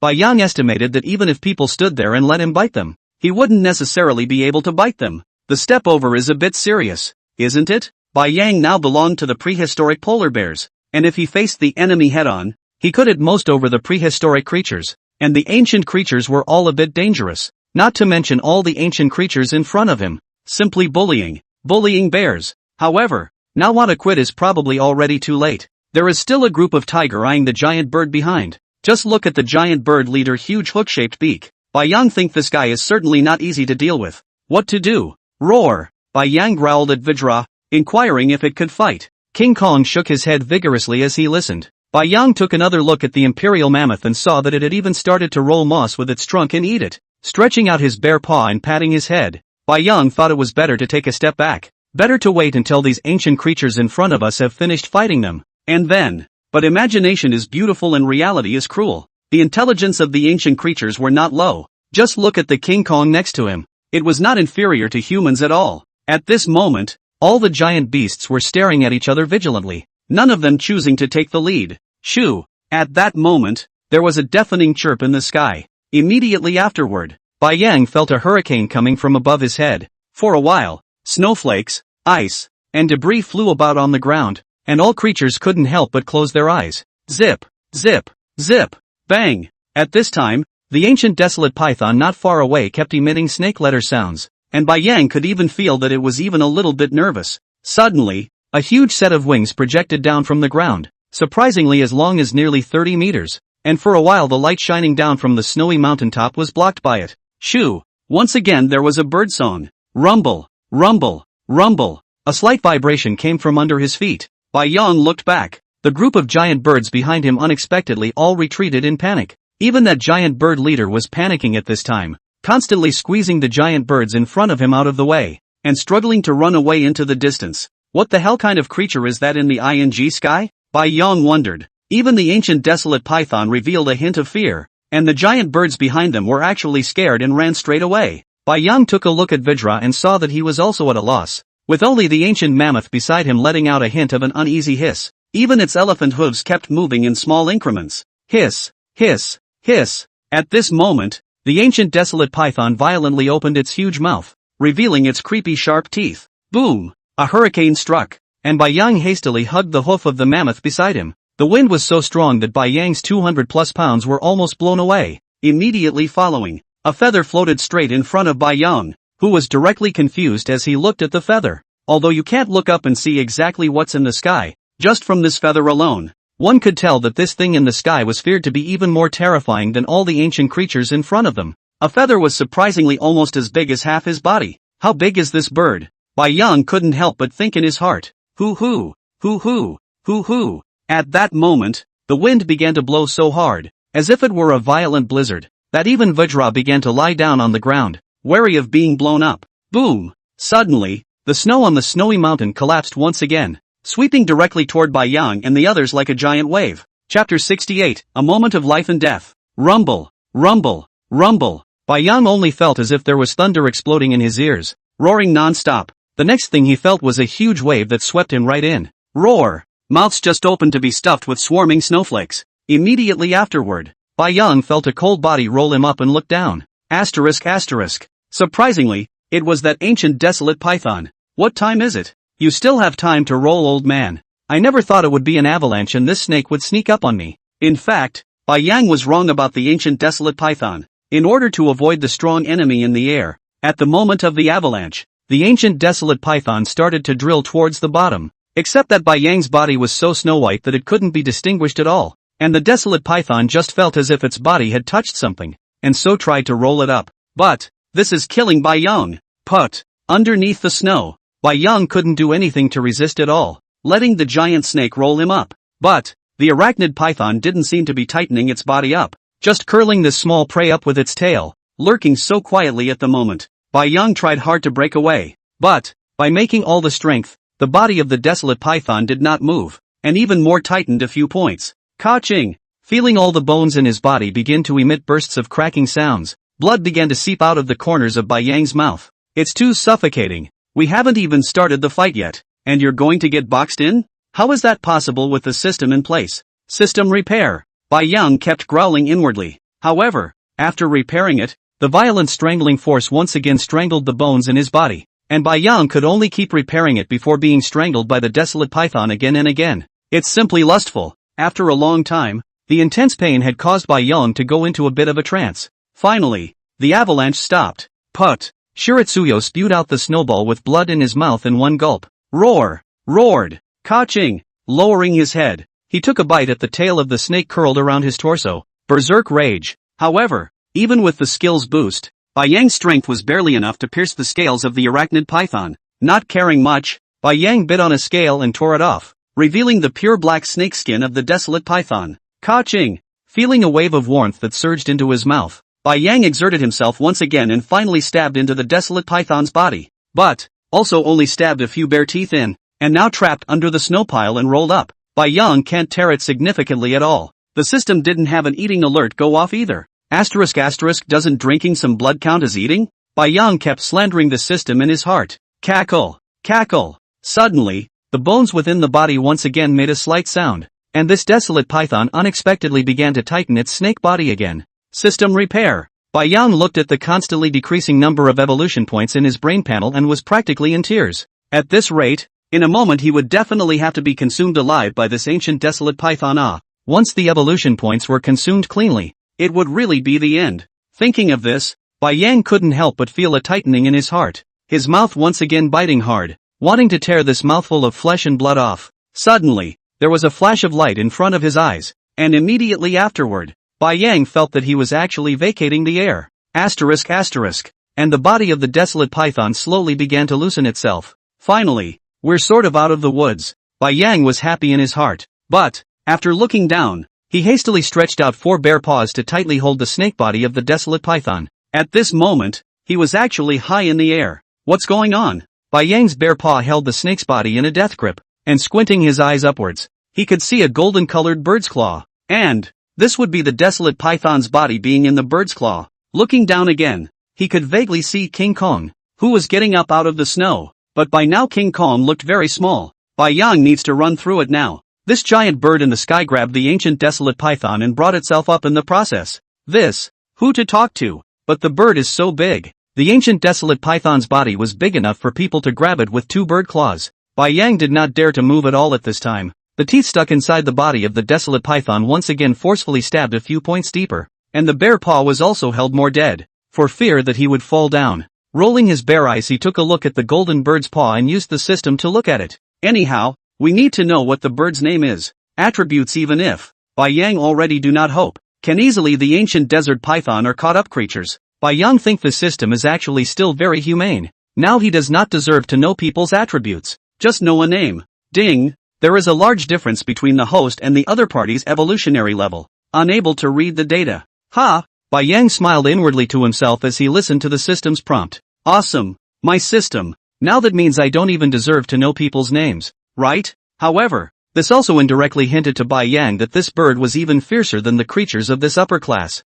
Bai Yang estimated that even if people stood there and let him bite them, he wouldn't necessarily be able to bite them. The step over is a bit serious, isn't it? Bai Yang now belonged to the prehistoric polar bears, and if he faced the enemy head-on, he could at most over the prehistoric creatures, and the ancient creatures were all a bit dangerous, not to mention all the ancient creatures in front of him, simply bullying bears. However, now to quit is probably already too late. There is still a group of tiger eyeing the giant bird behind. Just look at the giant bird leader huge hook-shaped beak. Bai Yang think this guy is certainly not easy to deal with. What to do? Roar! Bai Yang growled at Vajra, inquiring if it could fight. King Kong shook his head vigorously as he listened. Bai Yang took another look at the imperial mammoth and saw that it had even started to roll moss with its trunk and eat it. Stretching out his bare paw and patting his head, Bai Yang thought it was better to take a step back. Better to wait until these ancient creatures in front of us have finished fighting them. And then. But imagination is beautiful and reality is cruel. The intelligence of the ancient creatures were not low. Just look at the King Kong next to him. It was not inferior to humans at all. At this moment, all the giant beasts were staring at each other vigilantly, none of them choosing to take the lead. Shoo! At that moment, there was a deafening chirp in the sky. Immediately afterward, Bai Yang felt a hurricane coming from above his head. For a while, snowflakes, ice, and debris flew about on the ground, and all creatures couldn't help but close their eyes. Zip! Zip! Zip! Bang! At this time, the ancient desolate python not far away kept emitting snake letter sounds, and Bai Yang could even feel that it was even a little bit nervous. Suddenly, a huge set of wings projected down from the ground, surprisingly as long as nearly 30 meters, and for a while the light shining down from the snowy mountaintop was blocked by it. Shoo! Once again there was a bird song. Rumble! Rumble! Rumble! A slight vibration came from under his feet. Bai Yang looked back. The group of giant birds behind him unexpectedly all retreated in panic. Even that giant bird leader was panicking at this time, constantly squeezing the giant birds in front of him out of the way, and struggling to run away into the distance. What the hell kind of creature is that in the ING sky? Bai Yang wondered. Even the ancient desolate python revealed a hint of fear, and the giant birds behind them were actually scared and ran straight away. Bai Yang took a look at Vajra and saw that he was also at a loss, with only the ancient mammoth beside him letting out a hint of an uneasy hiss. Even its elephant hooves kept moving in small increments. Hiss! Hiss! Hiss! At this moment, the ancient desolate python violently opened its huge mouth, revealing its creepy sharp teeth. Boom! A hurricane struck, and Bai Yang hastily hugged the hoof of the mammoth beside him. The wind was so strong that Bai Yang's 200+ pounds were almost blown away. Immediately following, a feather floated straight in front of Bai Yang, who was directly confused as he looked at the feather. Although you can't look up and see exactly what's in the sky, just from this feather alone, one could tell that this thing in the sky was feared to be even more terrifying than all the ancient creatures in front of them. A feather was surprisingly almost as big as half his body. How big is this bird? Bai Yang couldn't help but think in his heart. Hoo-hoo, hoo-hoo, hoo-hoo. At that moment, the wind began to blow so hard, as if it were a violent blizzard, that even Vajra began to lie down on the ground, wary of being blown up. Boom! Suddenly, the snow on the snowy mountain collapsed once again, sweeping directly toward Bai Yang and the others like a giant wave. Chapter 68, A Moment of Life and Death. Rumble, rumble, rumble. Bai Yang only felt as if there was thunder exploding in his ears, roaring non-stop. The next thing he felt was a huge wave that swept him right in. Roar! Mouths just opened to be stuffed with swarming snowflakes. Immediately afterward, Bai Yang felt a cold body roll him up and look down. Asterisk asterisk. Surprisingly, it was that ancient desolate python. What time is it? You still have time to roll, old man. I never thought it would be an avalanche and this snake would sneak up on me. In fact, Bai Yang was wrong about the ancient desolate python. In order to avoid the strong enemy in the air, at the moment of the avalanche, the ancient desolate python started to drill towards the bottom. Except that Bai Yang's body was so snow-white that it couldn't be distinguished at all, and the desolate python just felt as if its body had touched something, and so tried to roll it up. But, this is killing Bai Yang. Put! Underneath the snow, Bai Yang couldn't do anything to resist at all, letting the giant snake roll him up. But, the arachnid python didn't seem to be tightening its body up, just curling this small prey up with its tail, lurking so quietly at the moment. Bai Yang tried hard to break away, but, by making all the strength, the body of the desolate python did not move, and even more tightened a few points. Ka-ching! Feeling all the bones in his body begin to emit bursts of cracking sounds, Blood began to seep out of the corners of Bai Yang's mouth. It's too suffocating. We haven't even started the fight yet. And you're going to get boxed in? How is that possible with the system in place? System repair. Bai Yang kept growling inwardly. However, after repairing it, the violent strangling force once again strangled the bones in his body, and Bai Yang could only keep repairing it before being strangled by the desolate python again and again. It's simply lustful. After a long time, the intense pain had caused Bai Yang to go into a bit of a trance. Finally, the avalanche stopped. Put! Shiritsuyo spewed out the snowball with blood in his mouth in one gulp. Roared. Ka-ching! Lowering his head, he took a bite at the tail of the snake curled around his torso. Berserk rage. However, even with the skills boost, Bai Yang's strength was barely enough to pierce the scales of the arachnid python. Not caring much, Bai Yang bit on a scale and tore it off, revealing the pure black snake skin of the desolate python. Ka-ching! Feeling a wave of warmth that surged into his mouth, Bai Yang exerted himself once again and finally stabbed into the desolate python's body. But, also only stabbed a few bare teeth in, and now trapped under the snow pile and rolled up. Bai Yang can't tear it significantly at all. The system didn't have an eating alert go off either. Doesn't drinking some blood count as eating? Bai Yang kept slandering the system in his heart. Cackle. Suddenly, the bones within the body once again made a slight sound, and this desolate python unexpectedly began to tighten its snake body again. System repair. Bai Yang looked at the constantly decreasing number of evolution points in his brain panel and was practically in tears. At this rate, in a moment he would definitely have to be consumed alive by this ancient desolate python. Once the evolution points were consumed cleanly, it would really be the end. Thinking of this, Bai Yang couldn't help but feel a tightening in his heart, his mouth once again biting hard, wanting to tear this mouthful of flesh and blood off. Suddenly, there was a flash of light in front of his eyes, and immediately afterward, Bai Yang felt that he was actually vacating the air. And the body of the desolate python slowly began to loosen itself. Finally, we're sort of out of the woods. Bai Yang was happy in his heart, but, after looking down, he hastily stretched out 4 bare paws to tightly hold the snake body of the desolate python. At this moment, he was actually high in the air. What's going on? Bai Yang's bare paw held the snake's body in a death grip, and squinting his eyes upwards, he could see a golden-colored bird's claw. And this would be the desolate python's body being in the bird's claw. Looking down again, he could vaguely see King Kong, who was getting up out of the snow, but by now King Kong looked very small. Bai Yang needs to run through it now. This giant bird in the sky grabbed the ancient desolate python and brought itself up in the process. Who to talk to? But the bird is so big. The ancient desolate python's body was big enough for people to grab it with 2 bird claws. Bai Yang did not dare to move at all at this time. The teeth stuck inside the body of the desolate python once again forcefully stabbed a few points deeper, and the bare paw was also held more dead, for fear that he would fall down. Rolling his bare eyes, he took a look at the golden bird's paw and used the system to look at it. Anyhow, we need to know what the bird's name is. Attributes, even if Bai Yang already do not hope, can easily the ancient desert python or caught up creatures. Bai Yang think the system is actually still very humane. Now he does not deserve to know people's attributes, just know a name. Ding! There is a large difference between the host and the other party's evolutionary level. Unable to read the data. Ha! Bai Yang smiled inwardly to himself as he listened to the system's prompt. Awesome! My system. Now that means I don't even deserve to know people's names, right? However, this also indirectly hinted to Bai Yang that this bird was even fiercer than the creatures of this upper class.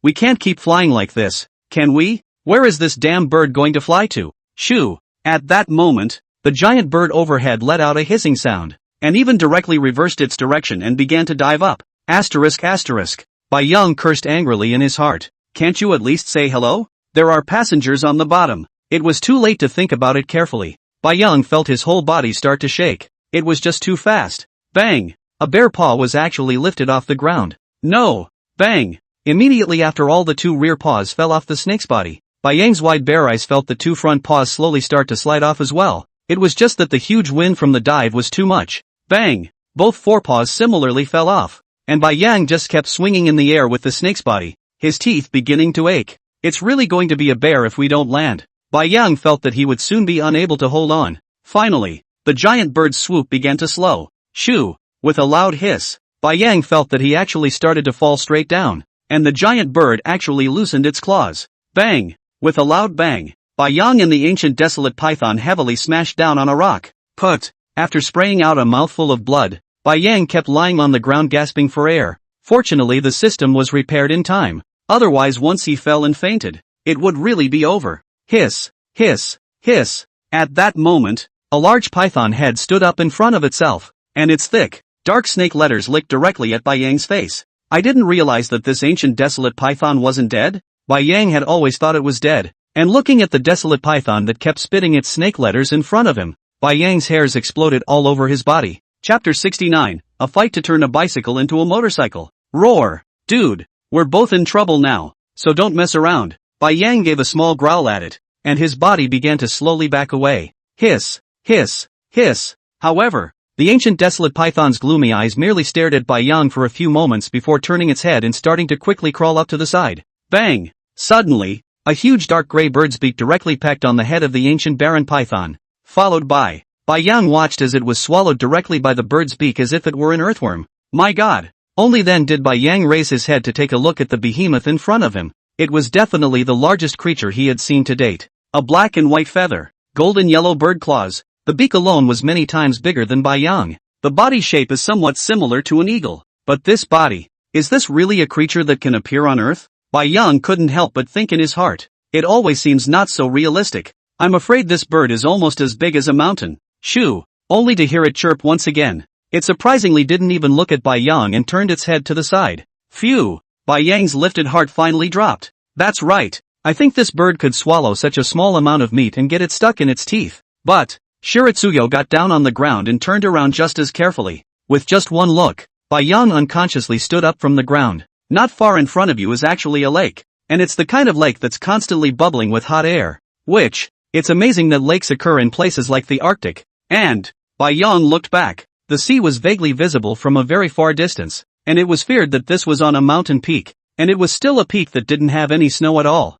We can't keep flying like this, can we? Where is this damn bird going to fly to? Shoo! At that moment, the giant bird overhead let out a hissing sound, and even directly reversed its direction and began to dive up. Bai Yang cursed angrily in his heart. Can't you at least say hello? There are passengers on the bottom. It was too late to think about it carefully. Bai Yang felt his whole body start to shake. It was just too fast. Bang! A bare paw was actually lifted off the ground. No! Bang! Immediately after, all the 2 rear paws fell off the snake's body. Bai Yang's wide bare eyes felt the 2 front paws slowly start to slide off as well. It was just that the huge wind from the dive was too much. Bang! Both forepaws similarly fell off, and Bai Yang just kept swinging in the air with the snake's body, his teeth beginning to ache. It's really going to be a bear if we don't land. Bai Yang felt that he would soon be unable to hold on. Finally, the giant bird's swoop began to slow. Shoo! With a loud hiss, Bai Yang felt that he actually started to fall straight down, and the giant bird actually loosened its claws. Bang! With a loud bang, Bai Yang and the ancient desolate python heavily smashed down on a rock. After spraying out a mouthful of blood, Bai Yang kept lying on the ground gasping for air. Fortunately, the system was repaired in time. Otherwise once he fell and fainted, it would really be over. Hiss, hiss, hiss. At that moment, a large python head stood up in front of itself, and its thick, dark snake letters licked directly at Bai Yang's face. I didn't realize that this ancient desolate python wasn't dead. Bai Yang had always thought it was dead, and looking at the desolate python that kept spitting its snake letters in front of him, Bai Yang's hairs exploded all over his body. Chapter 69, a fight to turn a bicycle into a motorcycle. Roar! Dude, we're both in trouble now, so don't mess around. Bai Yang gave a small growl at it, and his body began to slowly back away. Hiss, hiss, hiss. However, the ancient desolate python's gloomy eyes merely stared at Bai Yang for a few moments before turning its head and starting to quickly crawl up to the side. Bang! Suddenly, a huge dark gray bird's beak directly pecked on the head of the ancient barren python, followed by Bai Yang watched as it was swallowed directly by the bird's beak as if it were an earthworm. My god! Only then did Bai Yang raise his head to take a look at the behemoth in front of him. It was definitely the largest creature he had seen to date. A black and white feather, golden yellow bird claws. The beak alone was many times bigger than Bai Yang. The body shape is somewhat similar to an eagle. But this body, is this really a creature that can appear on Earth? Bai Yang couldn't help but think in his heart. It always seems not so realistic. I'm afraid this bird is almost as big as a mountain. Shoo! Only to hear it chirp once again. It surprisingly didn't even look at Bai Yang and turned its head to the side. Phew! Bai Yang's lifted heart finally dropped. That's right. I think this bird could swallow such a small amount of meat and get it stuck in its teeth. But Shiritsuyo got down on the ground and turned around just as carefully. With just one look, Bai Yang unconsciously stood up from the ground. Not far in front of you is actually a lake. And it's the kind of lake that's constantly bubbling with hot air. It's amazing that lakes occur in places like the Arctic. And Bai Yang looked back. The sea was vaguely visible from a very far distance, and it was feared that this was on a mountain peak, and it was still a peak that didn't have any snow at all.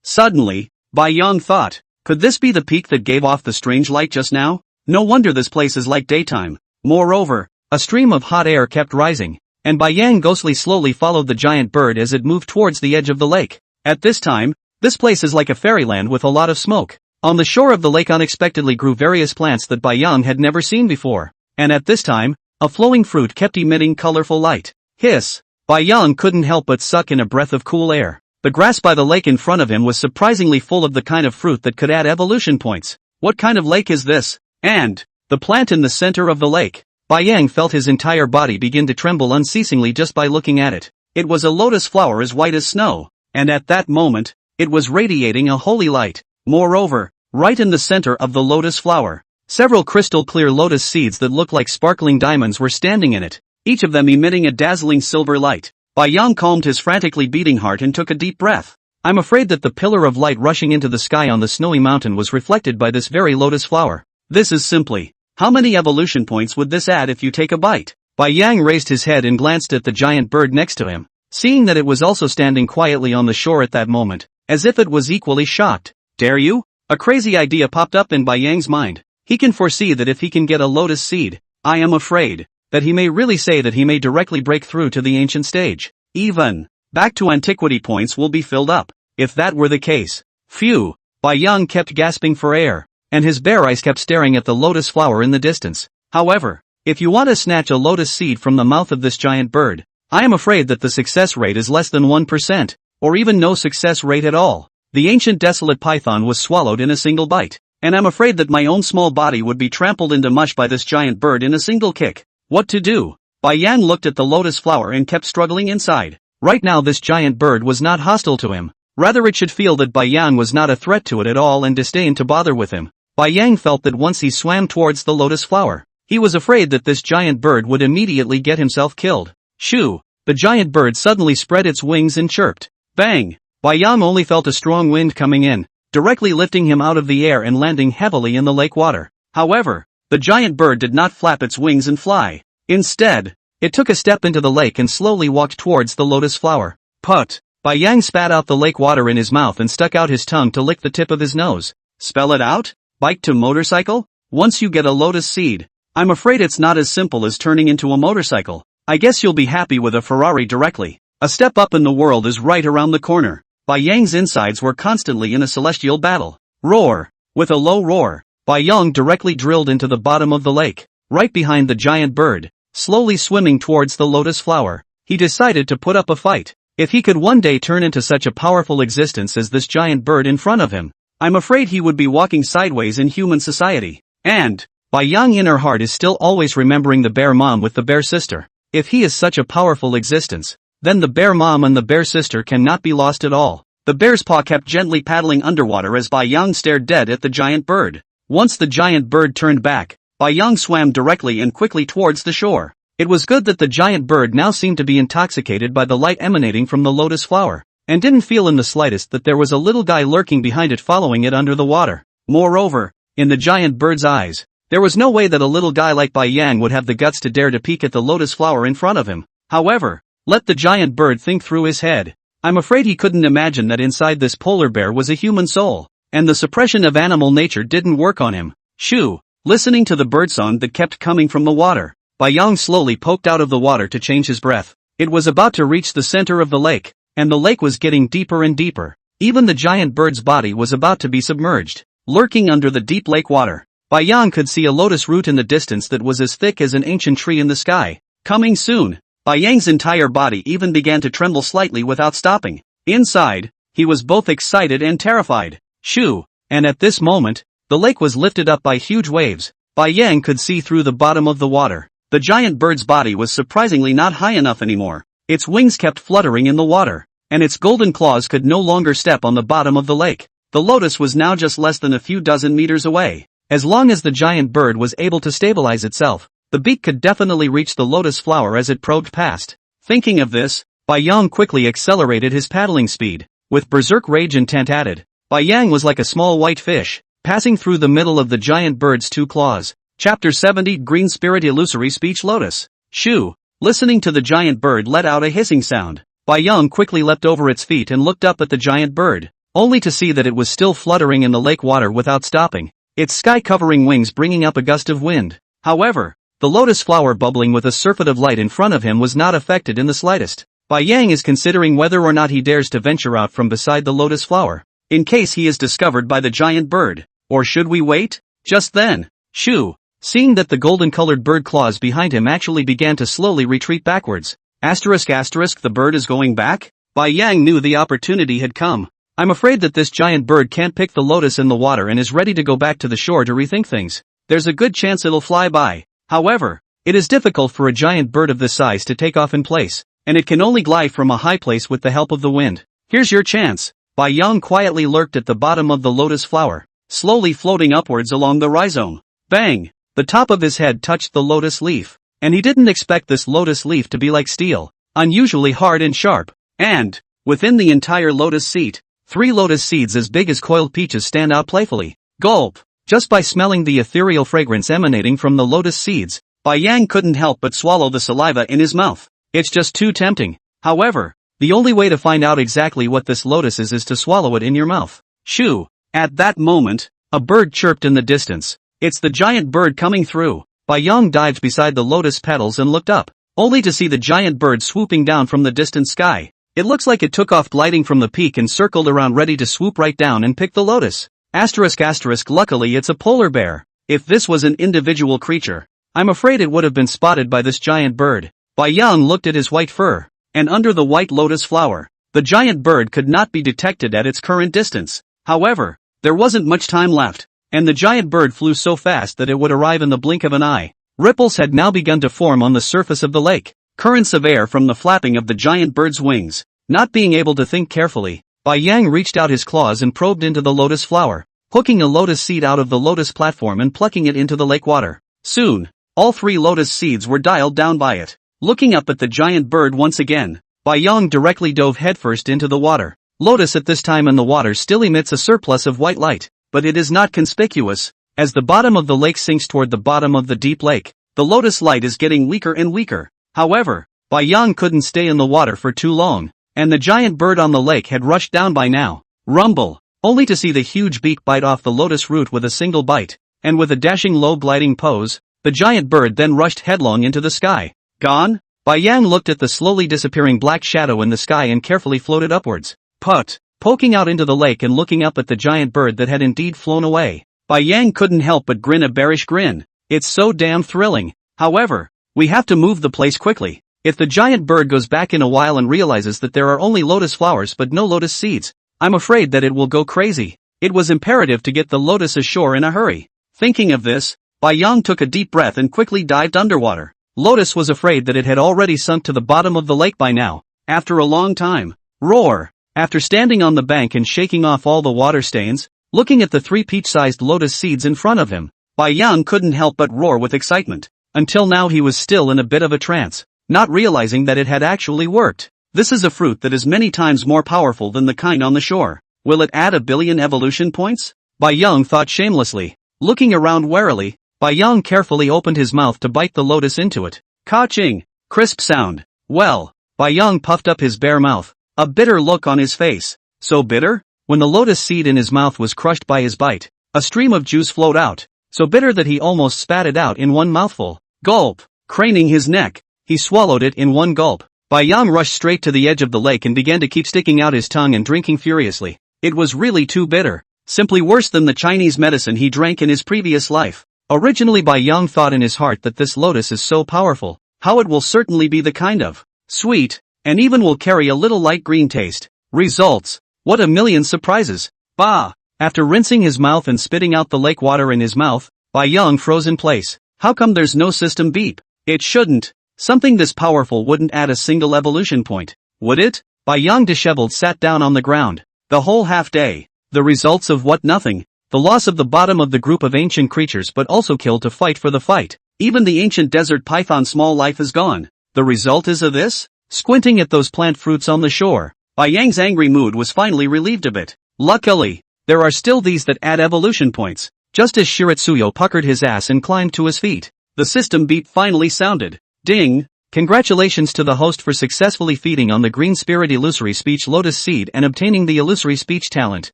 Suddenly, Bai Yang thought, could this be the peak that gave off the strange light just now? No wonder this place is like daytime. Moreover, a stream of hot air kept rising, and Bai Yang ghostly slowly followed the giant bird as it moved towards the edge of the lake. At this time, this place is like a fairyland with a lot of smoke. On the shore of the lake unexpectedly grew various plants that Bai Yang had never seen before. And at this time, a flowing fruit kept emitting colorful light. Hiss! Bai Yang couldn't help but suck in a breath of cool air. The grass by the lake in front of him was surprisingly full of the kind of fruit that could add evolution points. What kind of lake is this? And the plant in the center of the lake. Bai Yang felt his entire body begin to tremble unceasingly just by looking at it. It was a lotus flower as white as snow, and at that moment, it was radiating a holy light. Moreover, right in the center of the lotus flower, several crystal-clear lotus seeds that looked like sparkling diamonds were standing in it, each of them emitting a dazzling silver light. Bai Yang calmed his frantically beating heart and took a deep breath. I'm afraid that the pillar of light rushing into the sky on the snowy mountain was reflected by this very lotus flower. This is simply, how many evolution points would this add if you take a bite? Bai Yang raised his head and glanced at the giant bird next to him, seeing that it was also standing quietly on the shore at that moment, as if it was equally shocked. Dare you? A crazy idea popped up in Bai Yang's mind. He can foresee that if he can get a lotus seed, I am afraid that he may really say that he may directly break through to the ancient stage. Even back to antiquity points will be filled up, if that were the case. Phew! Bai Yang kept gasping for air, and his bare eyes kept staring at the lotus flower in the distance. However, if you want to snatch a lotus seed from the mouth of this giant bird, I am afraid that the success rate is less than 1%, or even no success rate at all. The ancient desolate python was swallowed in a single bite, and I'm afraid that my own small body would be trampled into mush by this giant bird in a single kick. What to do? Bai Yang looked at the lotus flower and kept struggling inside. Right now this giant bird was not hostile to him. Rather it should feel that Bai Yang was not a threat to it at all and disdain to bother with him. Bai Yang felt that once he swam towards the lotus flower, he was afraid that this giant bird would immediately get himself killed. Shoo! The giant bird suddenly spread its wings and chirped. Bang! Bai Yang only felt a strong wind coming in, directly lifting him out of the air and landing heavily in the lake water. However, the giant bird did not flap its wings and fly. Instead, it took a step into the lake and slowly walked towards the lotus flower. Put! Bai Yang spat out the lake water in his mouth and stuck out his tongue to lick the tip of his nose. Spell it out? Bike to motorcycle? Once you get a lotus seed, I'm afraid it's not as simple as turning into a motorcycle. I guess you'll be happy with a Ferrari directly. A step up in the world is right around the corner. Bai Yang's insides were constantly in a celestial battle. Roar! With a low roar, Bai Yang directly drilled into the bottom of the lake, right behind the giant bird, slowly swimming towards the lotus flower. He decided to put up a fight. If he could one day turn into such a powerful existence as this giant bird in front of him, I'm afraid he would be walking sideways in human society. And, Bai Yang in her heart is still always remembering the bear mom with the bear sister. If he is such a powerful existence, then the bear mom and the bear sister cannot be lost at all. The bear's paw kept gently paddling underwater as Bai Yang stared dead at the giant bird. Once the giant bird turned back, Bai Yang swam directly and quickly towards the shore. It was good that the giant bird now seemed to be intoxicated by the light emanating from the lotus flower, and didn't feel in the slightest that there was a little guy lurking behind it following it under the water. Moreover, in the giant bird's eyes, there was no way that a little guy like Bai Yang would have the guts to dare to peek at the lotus flower in front of him. However, let the giant bird think through his head. I'm afraid he couldn't imagine that inside this polar bear was a human soul, and the suppression of animal nature didn't work on him. Shoo! Listening to the birdsong that kept coming from the water, Bai Yang slowly poked out of the water to change his breath. It was about to reach the center of the lake, and the lake was getting deeper and deeper. Even the giant bird's body was about to be submerged. Lurking under the deep lake water, Bai Yang could see a lotus root in the distance that was as thick as an ancient tree in the sky. Coming soon. Bai Yang's entire body even began to tremble slightly without stopping. Inside, he was both excited and terrified. Shoo! And at this moment, the lake was lifted up by huge waves. Bai Yang could see through the bottom of the water. The giant bird's body was surprisingly not high enough anymore. Its wings kept fluttering in the water, and its golden claws could no longer step on the bottom of the lake. The lotus was now just less than a few dozen meters away. As long as the giant bird was able to stabilize itself, the beak could definitely reach the lotus flower as it probed past. Thinking of this, Bai Yang quickly accelerated his paddling speed. With berserk rage intent added, Bai Yang was like a small white fish, passing through the middle of the giant bird's two claws. Chapter 70 Green Spirit Illusory Speech Lotus. Shoo! Listening to the giant bird let out a hissing sound, Bai Yang quickly leapt over its feet and looked up at the giant bird, only to see that it was still fluttering in the lake water without stopping, its sky-covering wings bringing up a gust of wind. However, the lotus flower bubbling with a surfeit of light in front of him was not affected in the slightest. Bai Yang is considering whether or not he dares to venture out from beside the lotus flower, in case he is discovered by the giant bird. Or should we wait? Just then, shoo! Seeing that the golden-colored bird claws behind him actually began to slowly retreat backwards. The bird is going back? Bai Yang knew the opportunity had come. I'm afraid that this giant bird can't pick the lotus in the water and is ready to go back to the shore to rethink things. There's a good chance it'll fly by. However, it is difficult for a giant bird of this size to take off in place, and it can only glide from a high place with the help of the wind. Here's your chance. Bai Yang quietly lurked at the bottom of the lotus flower, slowly floating upwards along the rhizome. Bang! The top of his head touched the lotus leaf, and he didn't expect this lotus leaf to be like steel, unusually hard and sharp. And, within the entire lotus seed, 3 lotus seeds as big as coiled peaches stand out playfully. Gulp! Just by smelling the ethereal fragrance emanating from the lotus seeds, Bai Yang couldn't help but swallow the saliva in his mouth. It's just too tempting. However, the only way to find out exactly what this lotus is to swallow it in your mouth. Shoo! At that moment, a bird chirped in the distance. It's the giant bird coming through. Bai Yang dived beside the lotus petals and looked up, only to see the giant bird swooping down from the distant sky. It looks like it took off gliding from the peak and circled around ready to swoop right down and pick the lotus. Luckily it's a polar bear. If this was an individual creature, I'm afraid it would have been spotted by this giant bird. Bai Yang looked at his white fur, and under the white lotus flower, the giant bird could not be detected at its current distance. However, there wasn't much time left, and the giant bird flew so fast that it would arrive in the blink of an eye. Ripples had now begun to form on the surface of the lake, currents of air from the flapping of the giant bird's wings. Not being able to think carefully, Bai Yang reached out his claws and probed into the lotus flower, hooking a lotus seed out of the lotus platform and plucking it into the lake water. Soon, all 3 lotus seeds were dialed down by it. Looking up at the giant bird once again, Bai Yang directly dove headfirst into the water. Lotus at this time in the water still emits a surplus of white light, but it is not conspicuous. As the bottom of the lake sinks toward the bottom of the deep lake, the lotus light is getting weaker and weaker. However, Bai Yang couldn't stay in the water for too long, and the giant bird on the lake had rushed down by now. Rumble! Only to see the huge beak bite off the lotus root with a single bite, and with a dashing low gliding pose, the giant bird then rushed headlong into the sky. Gone? Bai Yang looked at the slowly disappearing black shadow in the sky and carefully floated upwards. Put! Poking out into the lake and looking up at the giant bird that had indeed flown away, Bai Yang couldn't help but grin a bearish grin. It's so damn thrilling. However, we have to move the place quickly. If the giant bird goes back in a while and realizes that there are only lotus flowers but no lotus seeds, I'm afraid that it will go crazy. It was imperative to get the lotus ashore in a hurry. Thinking of this, Bai Yang took a deep breath and quickly dived underwater. Lotus was afraid that it had already sunk to the bottom of the lake by now. After a long time. Roar! After standing on the bank and shaking off all the water stains, looking at the 3 peach-sized lotus seeds in front of him, Bai Yang couldn't help but roar with excitement. Until now he was still in a bit of a trance, not realizing that it had actually worked. This is a fruit that is many times more powerful than the kind on the shore. Will it add 1 billion evolution points? Bai Yang thought shamelessly. Looking around warily, Bai Yang carefully opened his mouth to bite the lotus into it. Ka-ching! Crisp sound. Well, Bai Yang puffed up his bare mouth, a bitter look on his face. So bitter? When the lotus seed in his mouth was crushed by his bite, a stream of juice flowed out, so bitter that he almost spat it out in one mouthful. Gulp! Craning his neck, he swallowed it in one gulp. Bai Yang rushed straight to the edge of the lake and began to keep sticking out his tongue and drinking furiously. It was really too bitter. Simply worse than the Chinese medicine he drank in his previous life. Originally Bai Yang thought in his heart that this lotus is so powerful, how it will certainly be the kind of sweet, and even will carry a little light green taste. Results. What a million surprises. Bah! After rinsing his mouth and spitting out the lake water in his mouth, Bai Yang froze in place. How come there's no system beep? It shouldn't. Something this powerful wouldn't add a single evolution point, would it? Bai Yang disheveled sat down on the ground. The whole half day. The results of what? Nothing. The loss of the bottom of the group of ancient creatures but also killed to fight for the fight. Even the ancient desert python's small life is gone. The result is of this? Squinting at those plant fruits on the shore, Bai Yang's angry mood was finally relieved a bit. Luckily, there are still these that add evolution points. Just as Shiritsuyo puckered his ass and climbed to his feet, the system beep finally sounded. Ding! Congratulations to the host for successfully feeding on the green spirit illusory speech lotus seed and obtaining the illusory speech talent.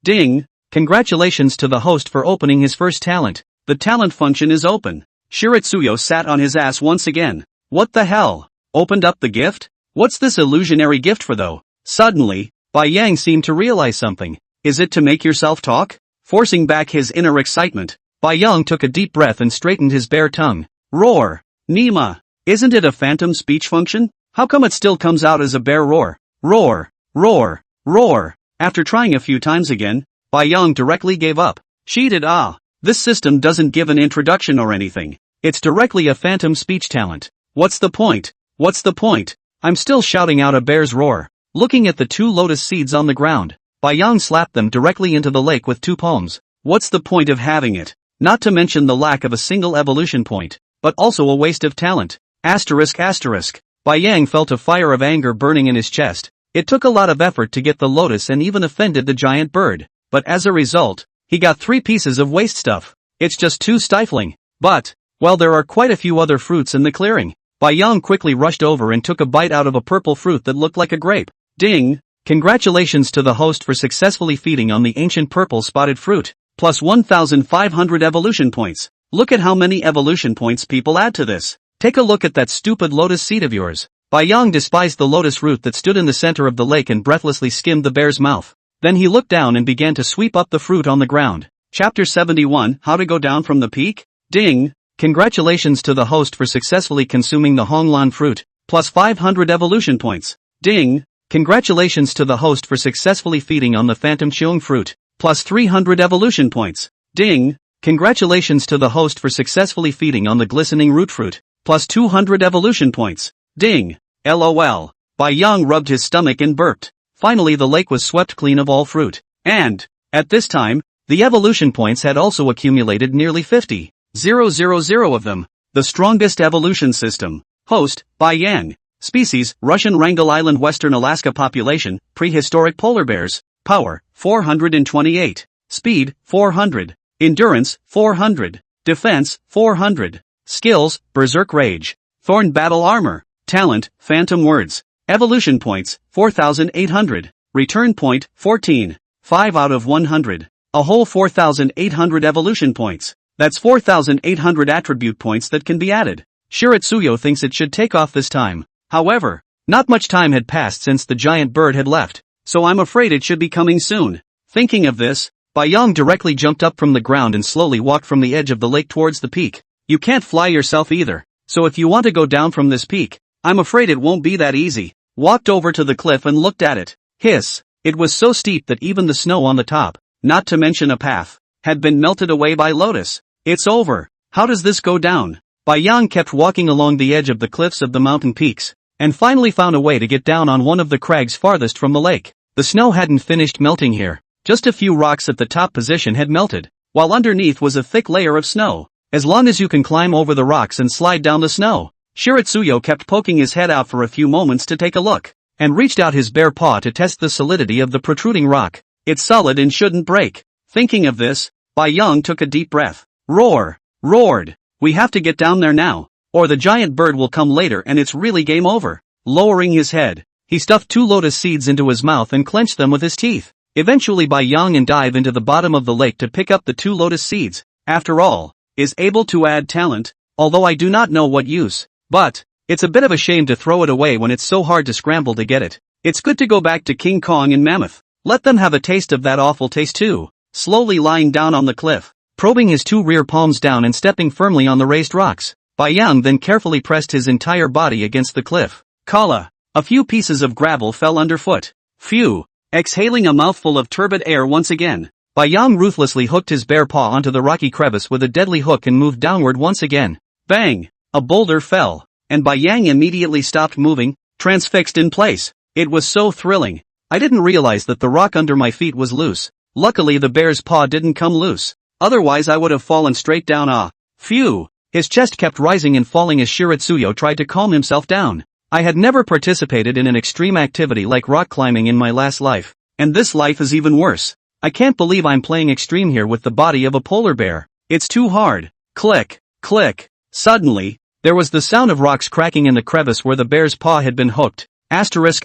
Ding! Congratulations to the host for opening his first talent. The talent function is open. Shiritsuyo sat on his ass once again. What the hell? Opened up the gift? What's this illusionary gift for though? Suddenly, Bai Yang seemed to realize something. Is it to make yourself talk? Forcing back his inner excitement, Bai Yang took a deep breath and straightened his bare tongue. Roar! Nima! Isn't it a phantom speech function? How come it still comes out as a bare roar? Roar! Roar! Roar! After trying a few times again, Bai Yang directly gave up. Cheated. This system doesn't give an introduction or anything. It's directly a phantom speech talent. What's the point? What's the point? I'm still shouting out a bear's roar. Looking at the 2 lotus seeds on the ground, Bai Yang slapped them directly into the lake with 2 palms. What's the point of having it? Not to mention the lack of a single evolution point, but also a waste of talent. Asterisk. Bai Yang felt a fire of anger burning in his chest. It took a lot of effort to get the lotus and even offended the giant bird, but as a result, he got 3 pieces of waste stuff. It's just too stifling. But, well, there are quite a few other fruits in the clearing. Bai Yang quickly rushed over and took a bite out of a purple fruit that looked like a grape. Ding! Congratulations to the host for successfully feeding on the ancient purple spotted fruit. Plus 1,500 evolution points. Look at how many evolution points people add to this. Take a look at that stupid lotus seed of yours. Bai Yang despised the lotus root that stood in the center of the lake and breathlessly skimmed the bear's mouth. Then he looked down and began to sweep up the fruit on the ground. Chapter 71, How to Go Down from the Peak? Ding! Congratulations to the host for successfully consuming the Honglan fruit. Plus 500 evolution points. Ding! Congratulations to the host for successfully feeding on the phantom cheong fruit. Plus 300 evolution points. Ding! Congratulations to the host for successfully feeding on the glistening root fruit. Plus 200 evolution points. Ding! LOL. Bai Yang rubbed his stomach and burped. Finally the lake was swept clean of all fruit. And, at this time, the evolution points had also accumulated nearly 50,000 of them. The strongest evolution system. Host, Bai Yang. Species, Russian Wrangel Island Western Alaska population, prehistoric polar bears. Power, 428. Speed, 400. Endurance, 400. Defense, 400. Skills, Berserk Rage. Thorn Battle Armor. Talent, Phantom Words. Evolution points, 4,800. Return point, 14. 5 out of 100. A whole 4,800 evolution points. That's 4,800 attribute points that can be added. Shiritsuyo thinks it should take off this time. However, not much time had passed since the giant bird had left, so I'm afraid it should be coming soon. Thinking of this, Bai Yang directly jumped up from the ground and slowly walked from the edge of the lake towards the peak. You can't fly yourself either, so if you want to go down from this peak, I'm afraid it won't be that easy. Walked over to the cliff and looked at it. Hiss. It was so steep that even the snow on the top, not to mention a path, had been melted away by Lotus. It's over. How does this go down? Bai Yang kept walking along the edge of the cliffs of the mountain peaks, and finally found a way to get down on one of the crags farthest from the lake. The snow hadn't finished melting here. Just a few rocks at the top position had melted, while underneath was a thick layer of snow. As long as you can climb over the rocks and slide down the snow. Shiratsuyo kept poking his head out for a few moments to take a look, and reached out his bare paw to test the solidity of the protruding rock. It's solid and shouldn't break. Thinking of this, Bai Yang took a deep breath. Roared. We have to get down there now, or the giant bird will come later and it's really game over. Lowering his head, he stuffed 2 lotus seeds into his mouth and clenched them with his teeth. Eventually Bai Yang and dive into the bottom of the lake to pick up the 2 lotus seeds. After all, is able to add talent, although I do not know what use. But, it's a bit of a shame to throw it away when it's so hard to scramble to get it. It's good to go back to King Kong and Mammoth. Let them have a taste of that awful taste too. Slowly lying down on the cliff, probing his 2 rear palms down and stepping firmly on the raised rocks, Bai Yang then carefully pressed his entire body against the cliff. Kala. A few pieces of gravel fell underfoot. Phew. Exhaling a mouthful of turbid air once again, Bai Yang ruthlessly hooked his bare paw onto the rocky crevice with a deadly hook and moved downward once again. Bang! A boulder fell, and Bai Yang immediately stopped moving, transfixed in place. It was so thrilling. I didn't realize that the rock under my feet was loose. Luckily the bear's paw didn't come loose. Otherwise I would have fallen straight down. Phew. His chest kept rising and falling as Shiratsuyo tried to calm himself down. I had never participated in an extreme activity like rock climbing in my last life, and this life is even worse. I can't believe I'm playing extreme here with the body of a polar bear. It's too hard. Click. Suddenly, there was the sound of rocks cracking in the crevice where the bear's paw had been hooked. Asterisk.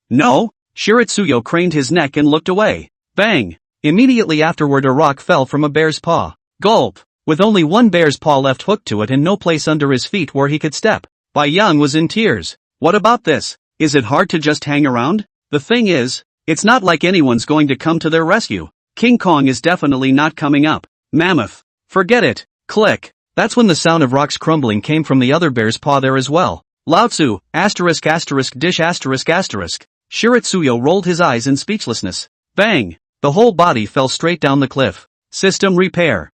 No? Shiratsuyo craned his neck and looked away. Bang! Immediately afterward a rock fell from a bear's paw. Gulp! With only one bear's paw left hooked to it and no place under his feet where he could step, Bai Yang was in tears. What about this? Is it hard to just hang around? The thing is, it's not like anyone's going to come to their rescue. King Kong is definitely not coming up. Mammoth. Forget it. Click. That's when the sound of rocks crumbling came from the other bear's paw there as well. Laotsu, dish. Shiratsuyo rolled his eyes in speechlessness. Bang! The whole body fell straight down the cliff. System repair.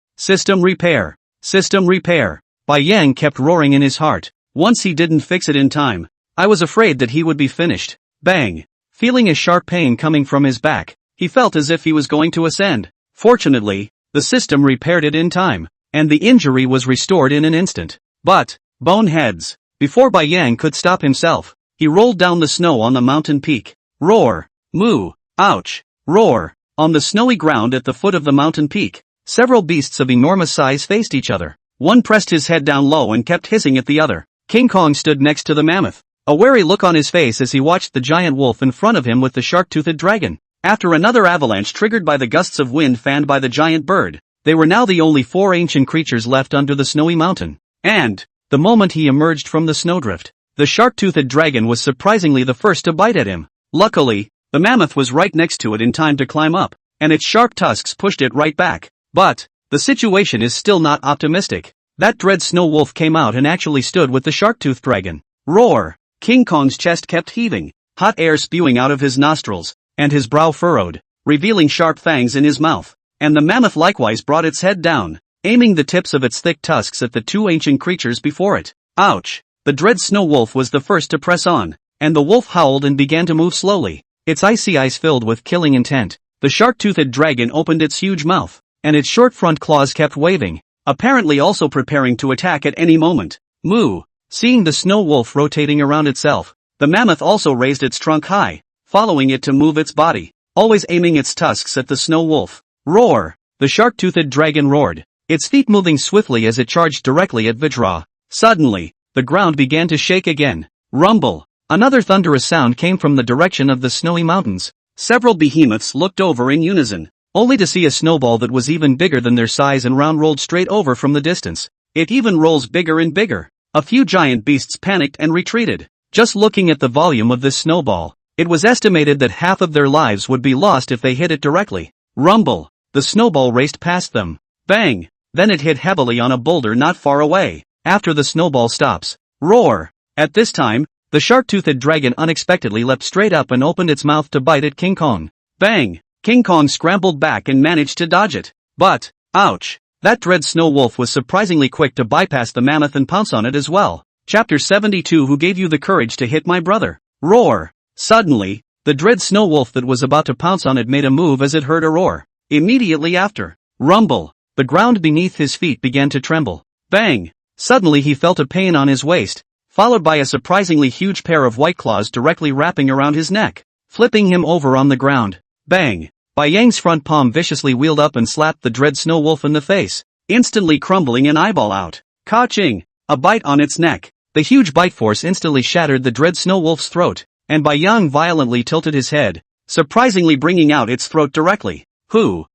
Bai Yang kept roaring in his heart. Once he didn't fix it in time, I was afraid that he would be finished. Bang! Feeling a sharp pain coming from his back, he felt as if he was going to ascend. Fortunately, the system repaired it in time, and the injury was restored in an instant. But, boneheads! Before Bai Yang could stop himself, he rolled down the snow on the mountain peak. Roar! Moo! Ouch! Roar! On the snowy ground at the foot of the mountain peak, several beasts of enormous size faced each other. One pressed his head down low and kept hissing at the other. King Kong stood next to the mammoth, a wary look on his face as he watched the giant wolf in front of him with the shark-toothed dragon. After another avalanche triggered by the gusts of wind fanned by the giant bird, they were now the only 4 ancient creatures left under the snowy mountain. And, the moment he emerged from the snowdrift, the shark-toothed dragon was surprisingly the first to bite at him. Luckily, the mammoth was right next to it in time to climb up, and its sharp tusks pushed it right back. But, the situation is still not optimistic. That dread snow wolf came out and actually stood with the shark-toothed dragon. Roar! King Kong's chest kept heaving, hot air spewing out of his nostrils, and his brow furrowed, revealing sharp fangs in his mouth. And the mammoth likewise brought its head down, aiming the tips of its thick tusks at the 2 ancient creatures before it. Ouch! The dread snow wolf was the first to press on, and the wolf howled and began to move slowly, its icy eyes filled with killing intent. The shark-toothed dragon opened its huge mouth, and its short front claws kept waving, apparently also preparing to attack at any moment. Moo! Seeing the snow wolf rotating around itself, the mammoth also raised its trunk high, following it to move its body, always aiming its tusks at the snow wolf. Roar! The shark-toothed dragon roared, its feet moving swiftly as it charged directly at Vajra. Suddenly, the ground began to shake again. Rumble! Another thunderous sound came from the direction of the snowy mountains. Several behemoths looked over in unison, only to see a snowball that was even bigger than their size and round rolled straight over from the distance. It even rolls bigger and bigger. A few giant beasts panicked and retreated. Just looking at the volume of this snowball, it was estimated that half of their lives would be lost if they hit it directly. Rumble! The snowball raced past them. Bang! Then it hit heavily on a boulder not far away. After the snowball stops. Roar! At this time, the shark-toothed dragon unexpectedly leapt straight up and opened its mouth to bite at King Kong. Bang! King Kong scrambled back and managed to dodge it. But, ouch! That dread snow wolf was surprisingly quick to bypass the mammoth and pounce on it as well. Chapter 72. Who gave you the courage to hit my brother? Roar! Suddenly, the dread snow wolf that was about to pounce on it made a move as it heard a roar. Immediately after, rumble! The ground beneath his feet began to tremble. Bang! Suddenly he felt a pain on his waist, followed by a surprisingly huge pair of white claws directly wrapping around his neck, flipping him over on the ground. Bang! Bai Yang's front palm viciously wheeled up and slapped the dread snow wolf in the face, instantly crumbling an eyeball out. Ka-ching! A bite on its neck. The huge bite force instantly shattered the dread snow wolf's throat, and Bai Yang violently tilted his head, surprisingly bringing out its throat directly. Hoo!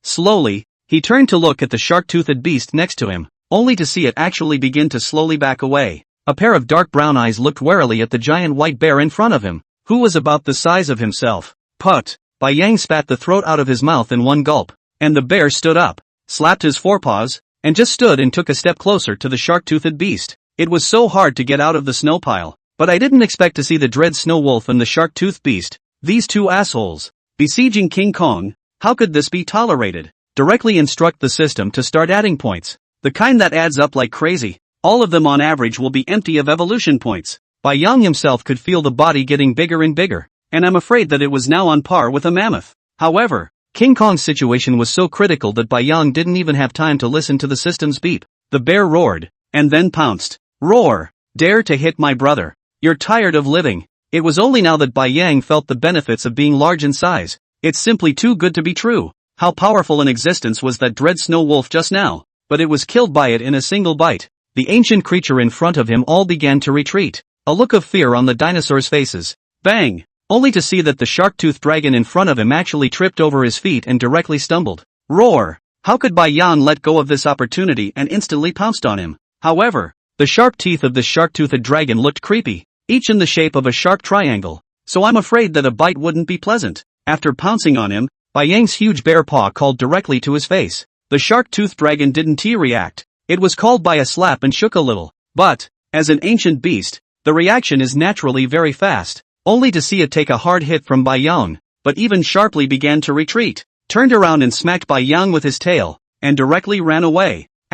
Slowly, he turned to look at the shark-toothed beast next to him, only to see it actually begin to slowly back away. A pair of dark brown eyes looked warily at the giant white bear in front of him, who was about the size of himself. Put! Bai Yang spat the throat out of his mouth in one gulp, and the bear stood up, slapped his forepaws, and just stood and took a step closer to the shark-toothed beast. It was so hard to get out of the snow pile, but I didn't expect to see the dread snow wolf and the shark-toothed beast, these two assholes, besieging King Kong. How could this be tolerated? Directly instruct the system to start adding points. The kind that adds up like crazy. All of them on average will be empty of evolution points. Bai Yang himself could feel the body getting bigger and bigger, and I'm afraid that it was now on par with a mammoth. However, King Kong's situation was so critical that Bai Yang didn't even have time to listen to the system's beep. The bear roared, and then pounced. Roar! Dare to hit my brother. You're tired of living. It was only now that Bai Yang felt the benefits of being large in size. It's simply too good to be true. How powerful in existence was that dread snow wolf just now, but it was killed by it in a single bite. The ancient creature in front of him all began to retreat, a look of fear on the dinosaurs' faces. Bang! Only to see that the shark-toothed dragon in front of him actually tripped over his feet and directly stumbled. Roar! How could Bai Yang let go of this opportunity and instantly pounced on him? However, the sharp teeth of the shark-toothed dragon looked creepy, each in the shape of a sharp triangle, so I'm afraid that a bite wouldn't be pleasant. After pouncing on him, Bai Yang's huge bear paw called directly to his face. The shark-toothed dragon didn't react. It was called by a slap and shook a little. But, as an ancient beast, the reaction is naturally very fast, only to see it take a hard hit from Bai Yang, but even sharply began to retreat, turned around and smacked Bai Yang with his tail, and directly ran away. ***.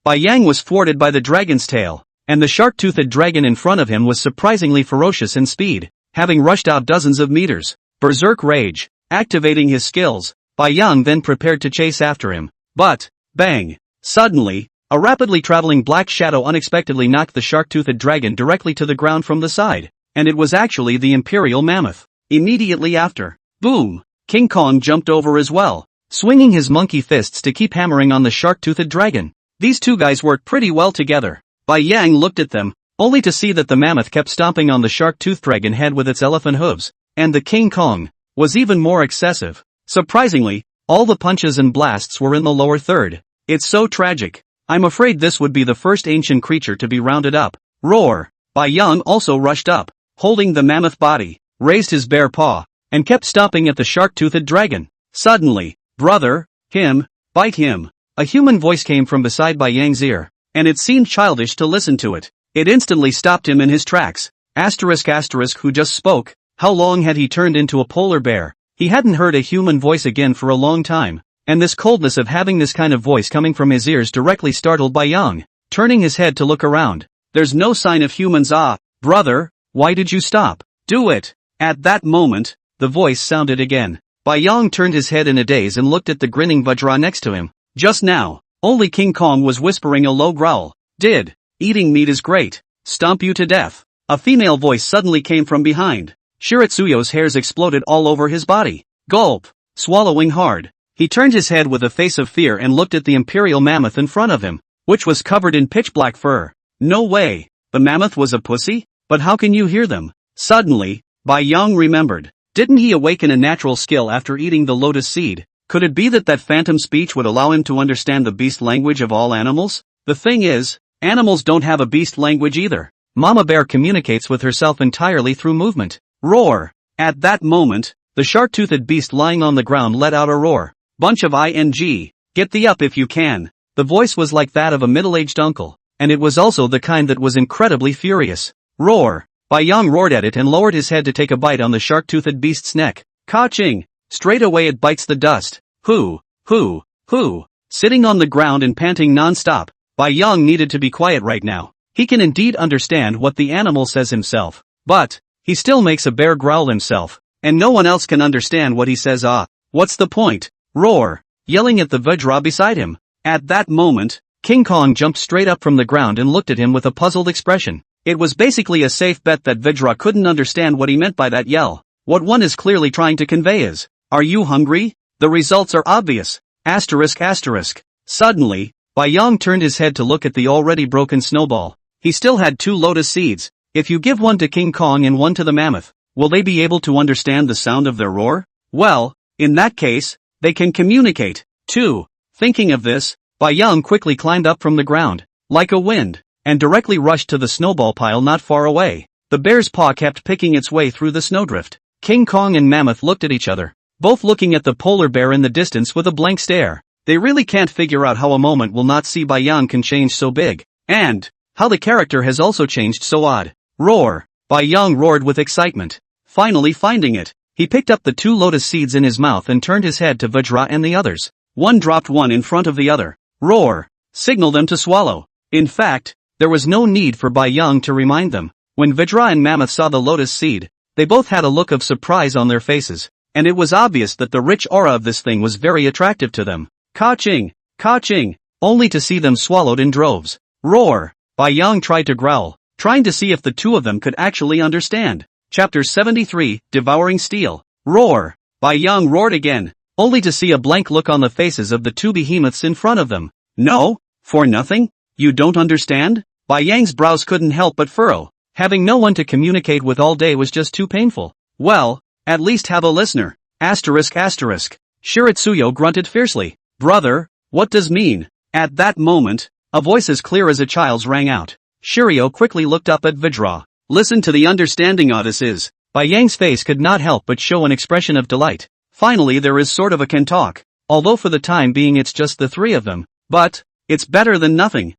Bai Yang was thwarted by the dragon's tail, and the shark-toothed dragon in front of him was surprisingly ferocious in speed, having rushed out dozens of meters. Berserk rage, activating his skills, Bai Yang then prepared to chase after him. But, bang! Suddenly, a rapidly traveling black shadow unexpectedly knocked the shark-toothed dragon directly to the ground from the side, and it was actually the imperial mammoth. Immediately after, boom! King Kong jumped over as well, swinging his monkey fists to keep hammering on the shark-toothed dragon. These two guys worked pretty well together. Bai Yang looked at them, only to see that the mammoth kept stomping on the shark-toothed dragon head with its elephant hooves, and the King Kong was even more excessive. Surprisingly, all the punches and blasts were in the lower third. It's so tragic. I'm afraid this would be the first ancient creature to be rounded up. Roar! Bai Yang also rushed up, holding the mammoth body, raised his bare paw, and kept stomping at the shark-toothed dragon. Suddenly, brother, bite him. A human voice came from beside Bai Yang's ear, and it seemed childish to listen to it. It instantly stopped him in his tracks. ***, who just spoke? How long had he turned into a polar bear? He hadn't heard a human voice again for a long time, and this coldness of having this kind of voice coming from his ears directly startled Bai Yang. Turning his head to look around, there's no sign of humans. Brother, why did you stop? Do it! At that moment, the voice sounded again. Bai Yang turned his head in a daze and looked at the grinning Vajra next to him. Just now, only King Kong was whispering a low growl. Eating meat is great. Stomp you to death. A female voice suddenly came from behind. Shiratsuyo's hairs exploded all over his body. Gulp! Swallowing hard, he turned his head with a face of fear and looked at the imperial mammoth in front of him, which was covered in pitch-black fur. No way! The mammoth was a pussy? But how can you hear them? Suddenly, Bai Yang remembered. Didn't he awaken a natural skill after eating the lotus seed? Could it be that phantom speech would allow him to understand the beast language of all animals? The thing is, animals don't have a beast language either. Mama Bear communicates with herself entirely through movement. Roar! At that moment, the shark-toothed beast lying on the ground let out a roar. Bunch of ing. Get thee up if you can. The voice was like that of a middle-aged uncle. and it was also the kind that was incredibly furious. Roar! Bai Yang roared at it and lowered his head to take a bite on the shark-toothed beast's neck. Ka-ching! Straight away it bites the dust. Hoo! Sitting on the ground and panting non-stop, Bai Yang needed to be quiet right now. He can indeed understand what the animal says himself, but he still makes a bear growl himself, and no one else can understand what he says. What's the point? Roar! Yelling at the Vajra beside him. At that moment, King Kong jumped straight up from the ground and looked at him with a puzzled expression. It was basically a safe bet that Vajra couldn't understand what he meant by that yell. What one is clearly trying to convey is, "Are you hungry?" The results are obvious. ***. Suddenly, Bai Yang turned his head to look at the already broken snowball. He still had 2 lotus seeds. If you give one to King Kong and one to the mammoth, will they be able to understand the sound of their roar? Well, in that case, they can communicate, too. Thinking of this, Bai Yang quickly climbed up from the ground, like a wind, and directly rushed to the snowball pile not far away. The bear's paw kept picking its way through the snowdrift. King Kong and Mammoth looked at each other, both looking at the polar bear in the distance with a blank stare. They really can't figure out how a moment will not see Bai Yang can change so big, and how the character has also changed so odd. Roar! Bai Yang roared with excitement. Finally finding it, he picked up the 2 lotus seeds in his mouth and turned his head to Vajra and the others. One dropped one in front of the other. Roar! Signal them to swallow. In fact, there was no need for Bai Yang to remind them. When Vajra and Mammoth saw the lotus seed, they both had a look of surprise on their faces, and it was obvious that the rich aura of this thing was very attractive to them. Ka-ching! Ka-ching! Only to see them swallowed in droves. Roar! Bai Yang tried to growl, trying to see if the 2 of them could actually understand. Chapter 73, Devouring Steel. Roar! Bai Yang roared again, only to see a blank look on the faces of the 2 behemoths in front of them. No? For nothing? You don't understand? Bai Yang's brows couldn't help but furrow. Having no one to communicate with all day was just too painful. Well, at least have a listener. ***. Shiritsuyo grunted fiercely. Brother, what does mean? At that moment, a voice as clear as a child's rang out. Shirio quickly looked up at Vajra. Listen to the understanding Odysseus. Bai Yang's face could not help but show an expression of delight. Finally there is sort of a can talk, although for the time being it's just the 3 of them. But it's better than nothing.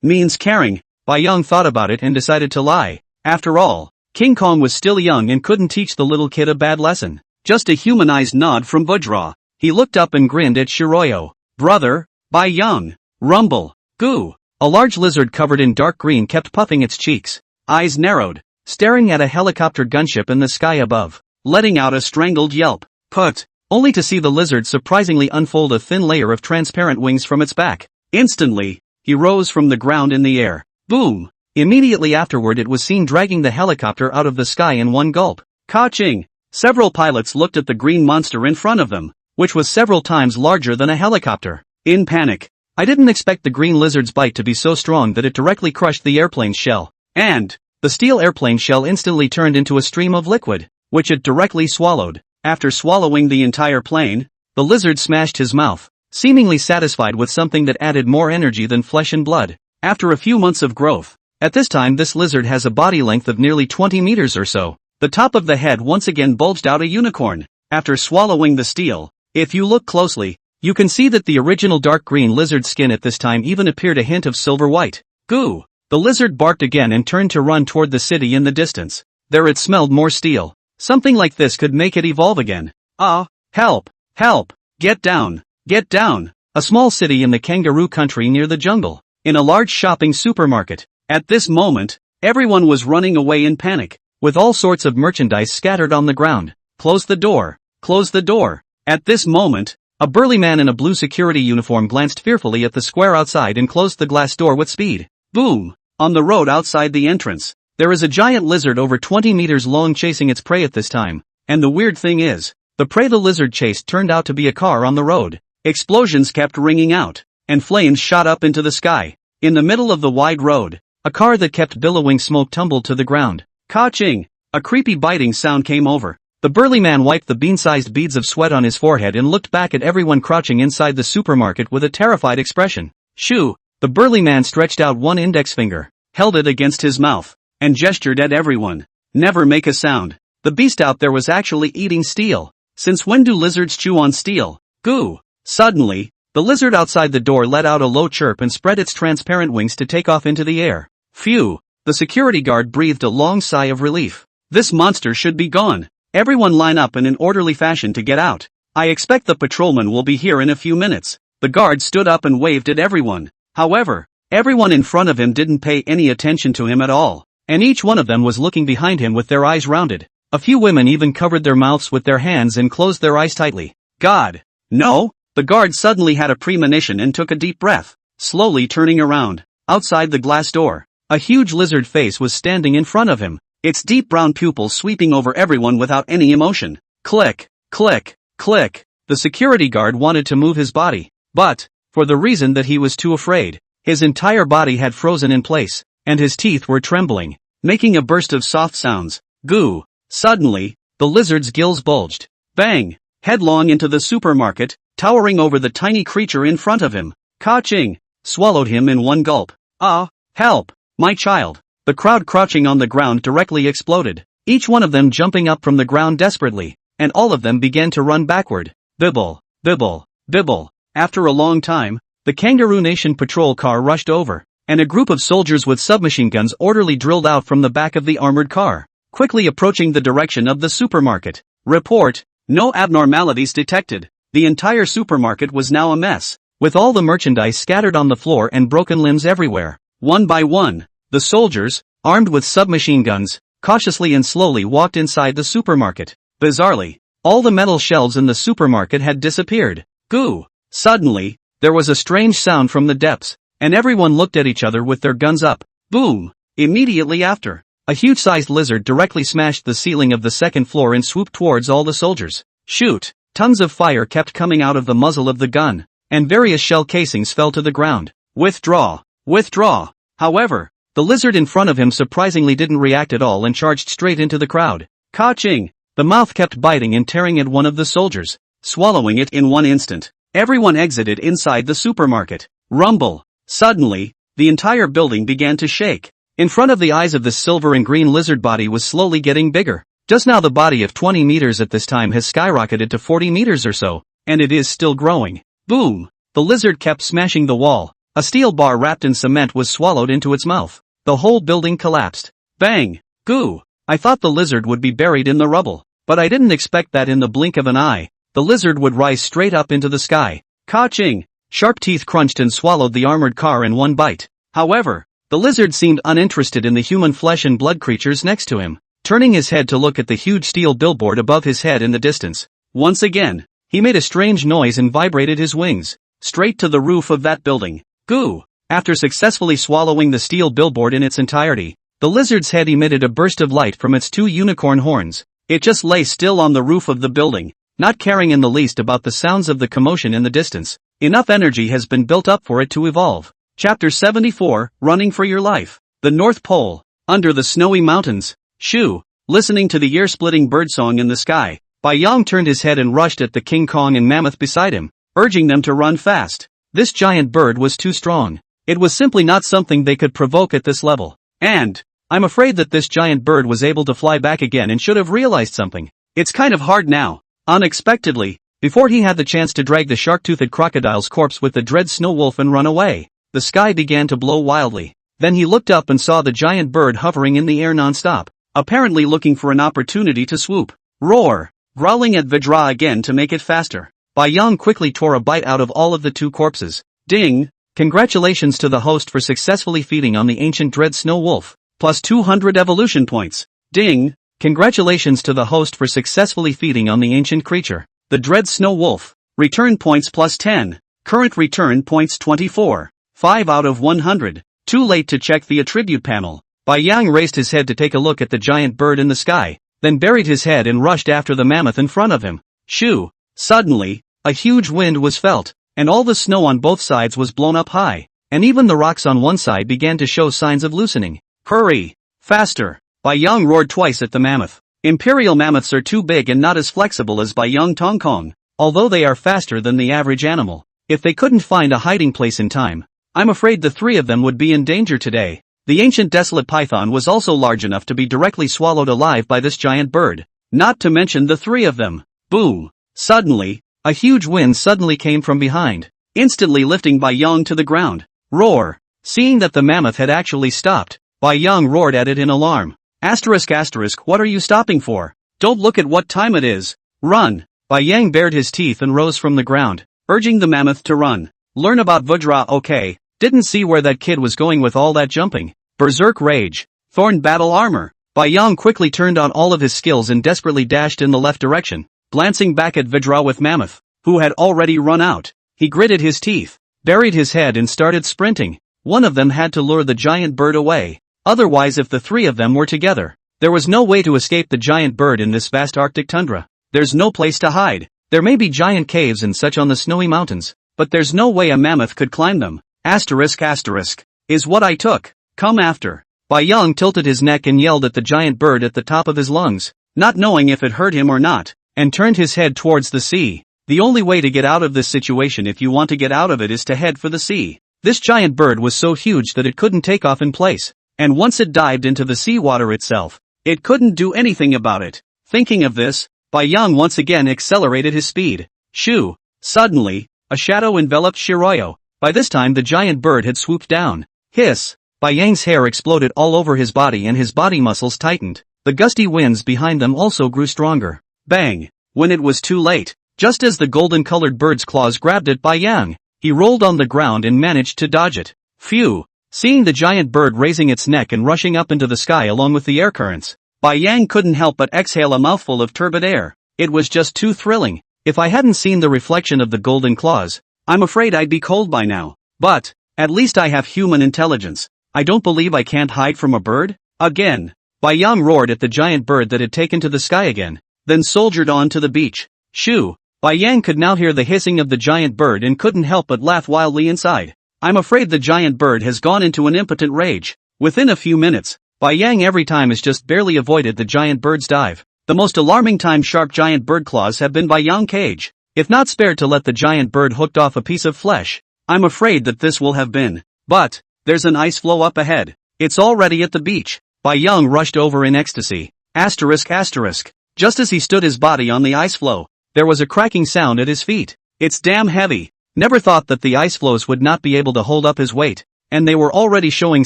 Means caring. Bai Yang thought about it and decided to lie. After all, King Kong was still young and couldn't teach the little kid a bad lesson. Just a humanized nod from Vajra. He looked up and grinned at Shiroyo. Brother, Bai Yang. Rumble. Goo. A large lizard covered in dark green kept puffing its cheeks. Eyes narrowed, staring at a helicopter gunship in the sky above, letting out a strangled yelp. Put. Only to see the lizard surprisingly unfold a thin layer of transparent wings from its back. Instantly, he rose from the ground in the air. Boom! Immediately afterward it was seen dragging the helicopter out of the sky in one gulp. Ka-ching! Several pilots looked at the green monster in front of them, which was several times larger than a helicopter. In panic. I didn't expect the green lizard's bite to be so strong that it directly crushed the airplane's shell. And the steel airplane shell instantly turned into a stream of liquid, which it directly swallowed. After swallowing the entire plane, the lizard smashed his mouth, seemingly satisfied with something that added more energy than flesh and blood. After a few months of growth, at this time this lizard has a body length of nearly 20 meters or so. The top of the head once again bulged out a unicorn. After swallowing the steel, if you look closely, you can see that the original dark green lizard skin at this time even appeared a hint of silver white. Goo! The lizard barked again and turned to run toward the city in the distance. There it smelled more steel. Something like this could make it evolve again. Help! Help! Get down! Get down! A small city in the kangaroo country near the jungle. In a large shopping supermarket. At this moment, everyone was running away in panic, with all sorts of merchandise scattered on the ground. Close the door! Close the door! At this moment, a burly man in a blue security uniform glanced fearfully at the square outside and closed the glass door with speed. Boom! On the road outside the entrance, there is a giant lizard over 20 meters long chasing its prey at this time. And the weird thing is, the prey the lizard chased turned out to be a car on the road. Explosions kept ringing out, and flames shot up into the sky. In the middle of the wide road, a car that kept billowing smoke tumbled to the ground. Ka-ching! A creepy biting sound came over. The burly man wiped the bean-sized beads of sweat on his forehead and looked back at everyone crouching inside the supermarket with a terrified expression. Shoo! The burly man stretched out one index finger, held it against his mouth, and gestured at everyone. Never make a sound. The beast out there was actually eating steel. Since when do lizards chew on steel? Goo! Suddenly, The lizard outside the door let out a low chirp and spread its transparent wings to take off into the air. Phew! The security guard breathed a long sigh of relief. This monster should be gone. Everyone line up in an orderly fashion to get out. I expect the patrolman will be here in a few minutes. The guard stood up and waved at everyone. However, everyone in front of him didn't pay any attention to him at all, and each one of them was looking behind him with their eyes rounded. A few women even covered their mouths with their hands and closed their eyes tightly. God! No! The guard suddenly had a premonition and took a deep breath, slowly turning around. Outside the glass door, a huge lizard face was standing in front of him, its deep brown pupils sweeping over everyone without any emotion. Click, click, click. The security guard wanted to move his body, but, for the reason that he was too afraid, his entire body had frozen in place, and his teeth were trembling, making a burst of soft sounds. Goo! Suddenly, the lizard's gills bulged. Bang! Headlong into the supermarket, towering over the tiny creature in front of him. Ka-ching! Swallowed him in one gulp. Ah! Help! My child! The crowd crouching on the ground directly exploded, each one of them jumping up from the ground desperately, and all of them began to run backward. Bibble! Bibble! Bibble! After a long time, the Kangaroo Nation patrol car rushed over, and a group of soldiers with submachine guns orderly drilled out from the back of the armored car, quickly approaching the direction of the supermarket. Report: no abnormalities detected. The entire supermarket was now a mess, with all the merchandise scattered on the floor and broken limbs everywhere. One by one, the soldiers, armed with submachine guns, cautiously and slowly walked inside the supermarket. Bizarrely, all the metal shelves in the supermarket had disappeared. Goo! Suddenly, there was a strange sound from the depths, and everyone looked at each other with their guns up. Boom! Immediately after, a huge-sized lizard directly smashed the ceiling of the second floor and swooped towards all the soldiers. Shoot! Tons of fire kept coming out of the muzzle of the gun, and various shell casings fell to the ground. Withdraw! Withdraw! However, the lizard in front of him surprisingly didn't react at all and charged straight into the crowd. Ka-ching! The mouth kept biting and tearing at one of the soldiers, swallowing it in one instant. Everyone exited inside the supermarket. Rumble! Suddenly, the entire building began to shake. In front of the eyes of the silver and green lizard body was slowly getting bigger. Just now the body of 20 meters at this time has skyrocketed to 40 meters or so, and it is still growing. Boom! The lizard kept smashing the wall. A steel bar wrapped in cement was swallowed into its mouth. The whole building collapsed. Bang! Goo! I thought the lizard would be buried in the rubble, but I didn't expect that in the blink of an eye, the lizard would rise straight up into the sky. Ka-ching! Sharp teeth crunched and swallowed the armored car in one bite. However, the lizard seemed uninterested in the human flesh and blood creatures next to him, turning his head to look at the huge steel billboard above his head in the distance. Once again, he made a strange noise and vibrated his wings, straight to the roof of that building. Goo! After successfully swallowing the steel billboard in its entirety, the lizard's head emitted a burst of light from its two unicorn horns. It just lay still on the roof of the building, not caring in the least about the sounds of the commotion in the distance. Enough energy has been built up for it to evolve. Chapter 74, Running for Your Life. The North Pole. Under the snowy mountains. Shoo! Listening to the ear-splitting birdsong in the sky, Bai Yang turned his head and rushed at the King Kong and Mammoth beside him, urging them to run fast. This giant bird was too strong. It was simply not something they could provoke at this level. And, I'm afraid that this giant bird was able to fly back again and should have realized something. It's kind of hard now. Unexpectedly, before he had the chance to drag the shark-toothed crocodile's corpse with the dread snow wolf and run away, the sky began to blow wildly. Then he looked up and saw the giant bird hovering in the air non-stop, apparently looking for an opportunity to swoop. Roar! Growling at Vidra again to make it faster. Bai Yang quickly tore a bite out of all of the two corpses. Ding! Congratulations to the host for successfully feeding on the ancient dread snow wolf. Plus 200 evolution points. Ding! Congratulations to the host for successfully feeding on the ancient creature, the dread snow wolf. Return points plus 10. Current return points 24. 5 out of 100. Too late to check the attribute panel. Bai Yang raised his head to take a look at the giant bird in the sky, then buried his head and rushed after the mammoth in front of him. Shoo! Suddenly, a huge wind was felt, and all the snow on both sides was blown up high, and even the rocks on one side began to show signs of loosening. Hurry! Faster! Bai Yang roared twice at the mammoth. Imperial mammoths are too big and not as flexible as Bai Yang Tong Kong, although they are faster than the average animal. If they couldn't find a hiding place in time, I'm afraid the three of them would be in danger today. The ancient desolate python was also large enough to be directly swallowed alive by this giant bird, not to mention the three of them. Boom! Suddenly, a huge wind suddenly came from behind. instantly lifting Bai Yang to the ground. Roar! Seeing that the mammoth had actually stopped, Bai Yang roared at it in alarm. Asterisk asterisk, what are you stopping for? Don't look at what time it is. Run! Bai Yang bared his teeth and rose from the ground, urging the mammoth to run. Learn about Vajra, okay? Didn't see where that kid was going with all that jumping. Berserk rage. Thorn battle armor. Bai Yang quickly turned on all of his skills and desperately dashed in the left direction, glancing back at Vajra with mammoth, who had already run out. He gritted his teeth, buried his head and started sprinting. One of them had to lure the giant bird away. Otherwise, if the three of them were together, there was no way to escape the giant bird in this vast Arctic tundra. There's no place to hide. There may be giant caves and such on the snowy mountains, but there's no way a mammoth could climb them. Asterisk asterisk. Is what I took. Come after. Bai Yang tilted his neck and yelled at the giant bird at the top of his lungs, not knowing if it hurt him or not, and turned his head towards the sea. The only way to get out of this situation, if you want to get out of it, is to head for the sea. This giant bird was so huge that it couldn't take off in place, and once it dived into the seawater itself, it couldn't do anything about it. Thinking of this, Bai Yang once again accelerated his speed. Shoo! Suddenly, a shadow enveloped Shiroyo. By this time the giant bird had swooped down. Hiss! Bai Yang's hair exploded all over his body and his body muscles tightened. The gusty winds behind them also grew stronger. Bang! When it was too late, just as the golden-colored bird's claws grabbed at Bai Yang, he rolled on the ground and managed to dodge it. Phew! Seeing the giant bird raising its neck and rushing up into the sky along with the air currents, Bai Yang couldn't help but exhale a mouthful of turbid air. It was just too thrilling. If I hadn't seen the reflection of the golden claws, I'm afraid I'd be cold by now. But, at least I have human intelligence. I don't believe I can't hide from a bird? Again. Bai Yang roared at the giant bird that had taken to the sky again, then soldiered on to the beach. Shoo! Bai Yang could now hear the hissing of the giant bird and couldn't help but laugh wildly inside. I'm afraid the giant bird has gone into an impotent rage. Within a few minutes, Bai Yang every time has just barely avoided the giant bird's dive. The most alarming time sharp giant bird claws have been Bai Yang cage. If not spared to let the giant bird hooked off a piece of flesh, I'm afraid that this will have been. But, there's an ice floe up ahead. It's already at the beach. Bai Yang rushed over in ecstasy. Asterisk asterisk. Just as he stood his body on the ice floe, there was a cracking sound at his feet. It's damn heavy. Never thought that the ice floes would not be able to hold up his weight, and they were already showing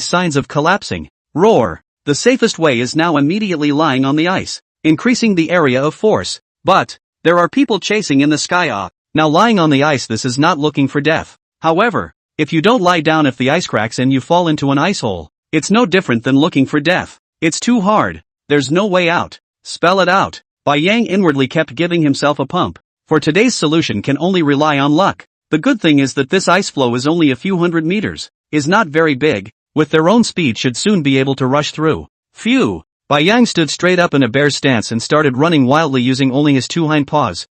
signs of collapsing. Roar! The safest way is now immediately lying on the ice, increasing the area of force. But, there are people chasing in the sky. Now lying on the ice, this is not looking for death. However, if you don't lie down, if the ice cracks and you fall into an ice hole, it's no different than looking for death. It's too hard. There's no way out. Spell it out. Bai Yang inwardly kept giving himself a pump, for today's solution can only rely on luck. The good thing is that this ice floe is only a few hundred meters, is not very big, with their own speed should soon be able to rush through. Phew! Bai Yang stood straight up in a bear's stance and started running wildly using only his two hind paws.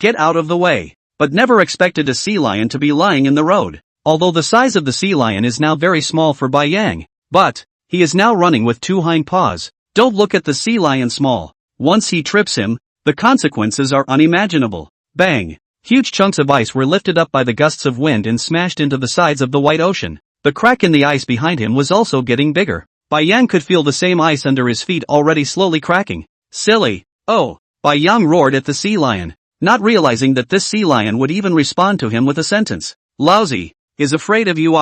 Get out of the way. But never expected a sea lion to be lying in the road. Although the size of the sea lion is now very small for Bai Yang, but, he is now running with two hind paws. Don't look at the sea lion small. Once he trips him, the consequences are unimaginable. Bang! Huge chunks of ice were lifted up by the gusts of wind and smashed into the sides of the white ocean. The crack in the ice behind him was also getting bigger. Bai Yang could feel the same ice under his feet already slowly cracking. Silly! Oh! Bai Yang roared at the sea lion, not realizing that this sea lion would even respond to him with a sentence. Lousy! Is afraid of you.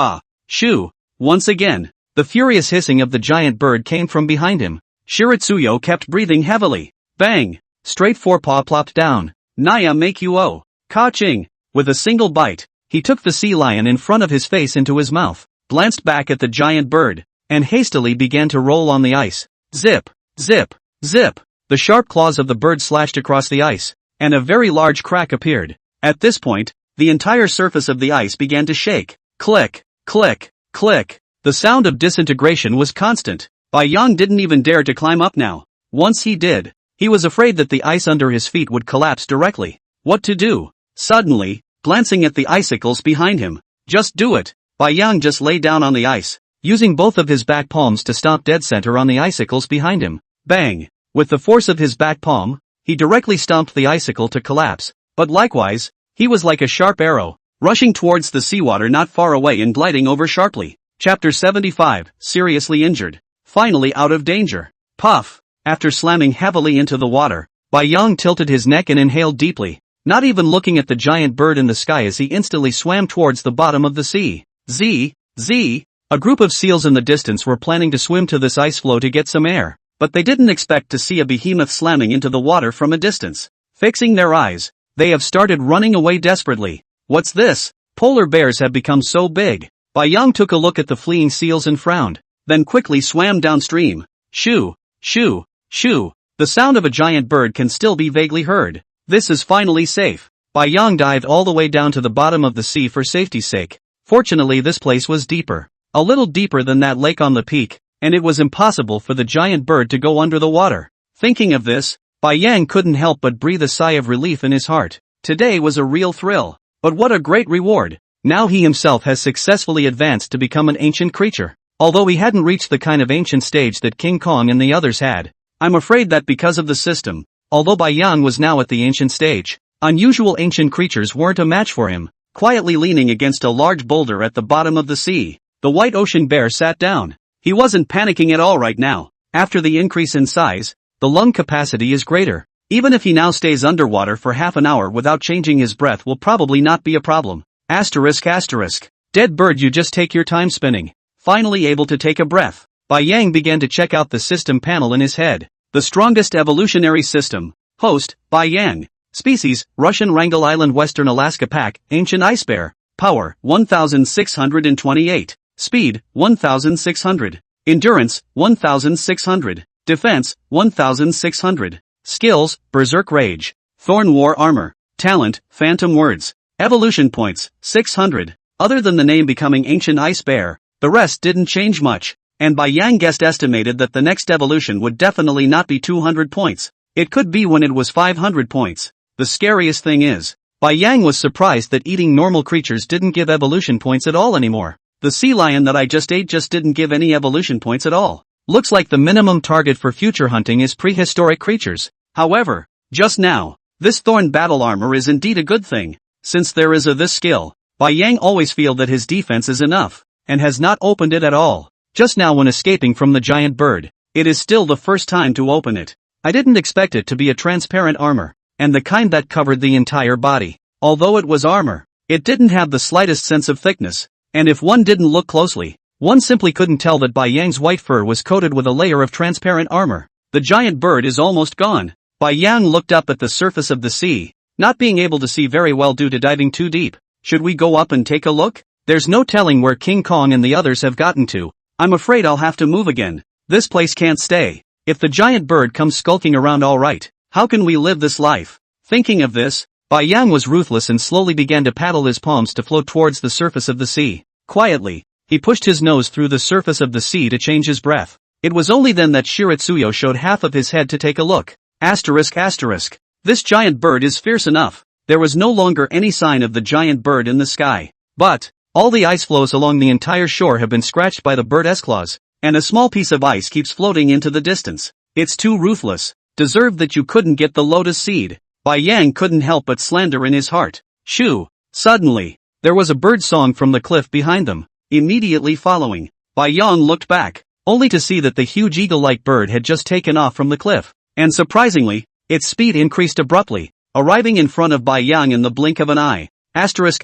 Shoo! Once again, the furious hissing of the giant bird came from behind him. Shiritsuyo kept breathing heavily. Bang! Straight forepaw plopped down. Naya make you Ka-ching! With a single bite, he took the sea lion in front of his face into his mouth, glanced back at the giant bird, and hastily began to roll on the ice. Zip! Zip! Zip! The sharp claws of the bird slashed across the ice, and a very large crack appeared. At this point, the entire surface of the ice began to shake. Click! Click! Click! The sound of disintegration was constant. Bai Yang didn't even dare to climb up now. Once he did, he was afraid that the ice under his feet would collapse directly. What to do? Suddenly, glancing at the icicles behind him. Just do it. Bai Yang just lay down on the ice, using both of his back palms to stomp dead center on the icicles behind him. Bang! With the force of his back palm, he directly stomped the icicle to collapse, but likewise, he was like a sharp arrow, rushing towards the seawater not far away and gliding over sharply. Chapter 75, Seriously Injured. Finally out of danger. Puff! After slamming heavily into the water, Bai Yang tilted his neck and inhaled deeply. not even looking at the giant bird in the sky as he instantly swam towards the bottom of the sea. Z. A group of seals in the distance were planning to swim to this ice floe to get some air, but they didn't expect to see a behemoth slamming into the water from a distance. Fixing their eyes, they have started running away desperately. What's this? Polar bears have become so big. Bai Yang took a look at the fleeing seals and frowned, then quickly swam downstream. Shoo, shoo, shoo. The sound of a giant bird can still be vaguely heard. This is finally safe. Bai Yang dived all the way down to the bottom of the sea for safety's sake. Fortunately, this place was deeper. A little deeper than that lake on the peak, and it was impossible for the giant bird to go under the water. Thinking of this, Bai Yang couldn't help but breathe a sigh of relief in his heart. Today was a real thrill. But what a great reward. Now he himself has successfully advanced to become an ancient creature. Although he hadn't reached the kind of ancient stage that King Kong and the others had. I'm afraid that because of the system, although Bai Yang was now at the ancient stage, unusual ancient creatures weren't a match for him. Quietly leaning against a large boulder at the bottom of the sea, the white ocean bear sat down. He wasn't panicking at all right now. After the increase in size, the lung capacity is greater. Even if he now stays underwater for half an hour without changing his breath will probably not be a problem. Asterisk. Dead bird, you just take your time spinning. Finally able to take a breath, Bai Yang began to check out the system panel in his head. The strongest evolutionary system. Host, Bai Yang. Species, Russian Wrangel Island, Western Alaska Pack, Ancient Ice Bear. Power, 1628. Speed, 1600. Endurance, 1600. Defense, 1600. Skills, Berserk Rage. Thorn War Armor. Talent, Phantom Words. Evolution points, 600. Other than the name becoming Ancient Ice Bear, the rest didn't change much. And Bai Yang guessed estimated that the next evolution would definitely not be 200 points. It could be when it was 500 points. The scariest thing is, Bai Yang was surprised that eating normal creatures didn't give evolution points at all anymore. The sea lion that I just ate just didn't give any evolution points at all. Looks like the minimum target for future hunting is prehistoric creatures. However, just now, this thorn battle armor is indeed a good thing. Since there is this skill, Bai Yang always feel that his defense is enough, and has not opened it at all. Just now when escaping from the giant bird, it is still the first time to open it. I didn't expect it to be a transparent armor, and the kind that covered the entire body. Although it was armor, it didn't have the slightest sense of thickness, and if one didn't look closely, one simply couldn't tell that Bai Yang's white fur was coated with a layer of transparent armor. The giant bird is almost gone. Bai Yang looked up at the surface of the sea, not being able to see very well due to diving too deep. Should we go up and take a look? There's no telling where King Kong and the others have gotten to. I'm afraid I'll have to move again. This place can't stay. If the giant bird comes skulking around all right, how can we live this life? Thinking of this, Bai Yang was ruthless and slowly began to paddle his palms to float towards the surface of the sea. Quietly, he pushed his nose through the surface of the sea to change his breath. It was only then that Shiratsuyo showed half of his head to take a look. Asterisk. This giant bird is fierce enough. There was no longer any sign of the giant bird in the sky. But, all the ice floes along the entire shore have been scratched by the bird's claws, and a small piece of ice keeps floating into the distance. It's too ruthless. Deserved that you couldn't get the lotus seed. Bai Yang couldn't help but slander in his heart. Shoo! Suddenly, there was a bird song from the cliff behind them. Immediately following, Bai Yang looked back, only to see that the huge eagle-like bird had just taken off from the cliff. And surprisingly, its speed increased abruptly, arriving in front of Bai Yang in the blink of an eye. Asterisk.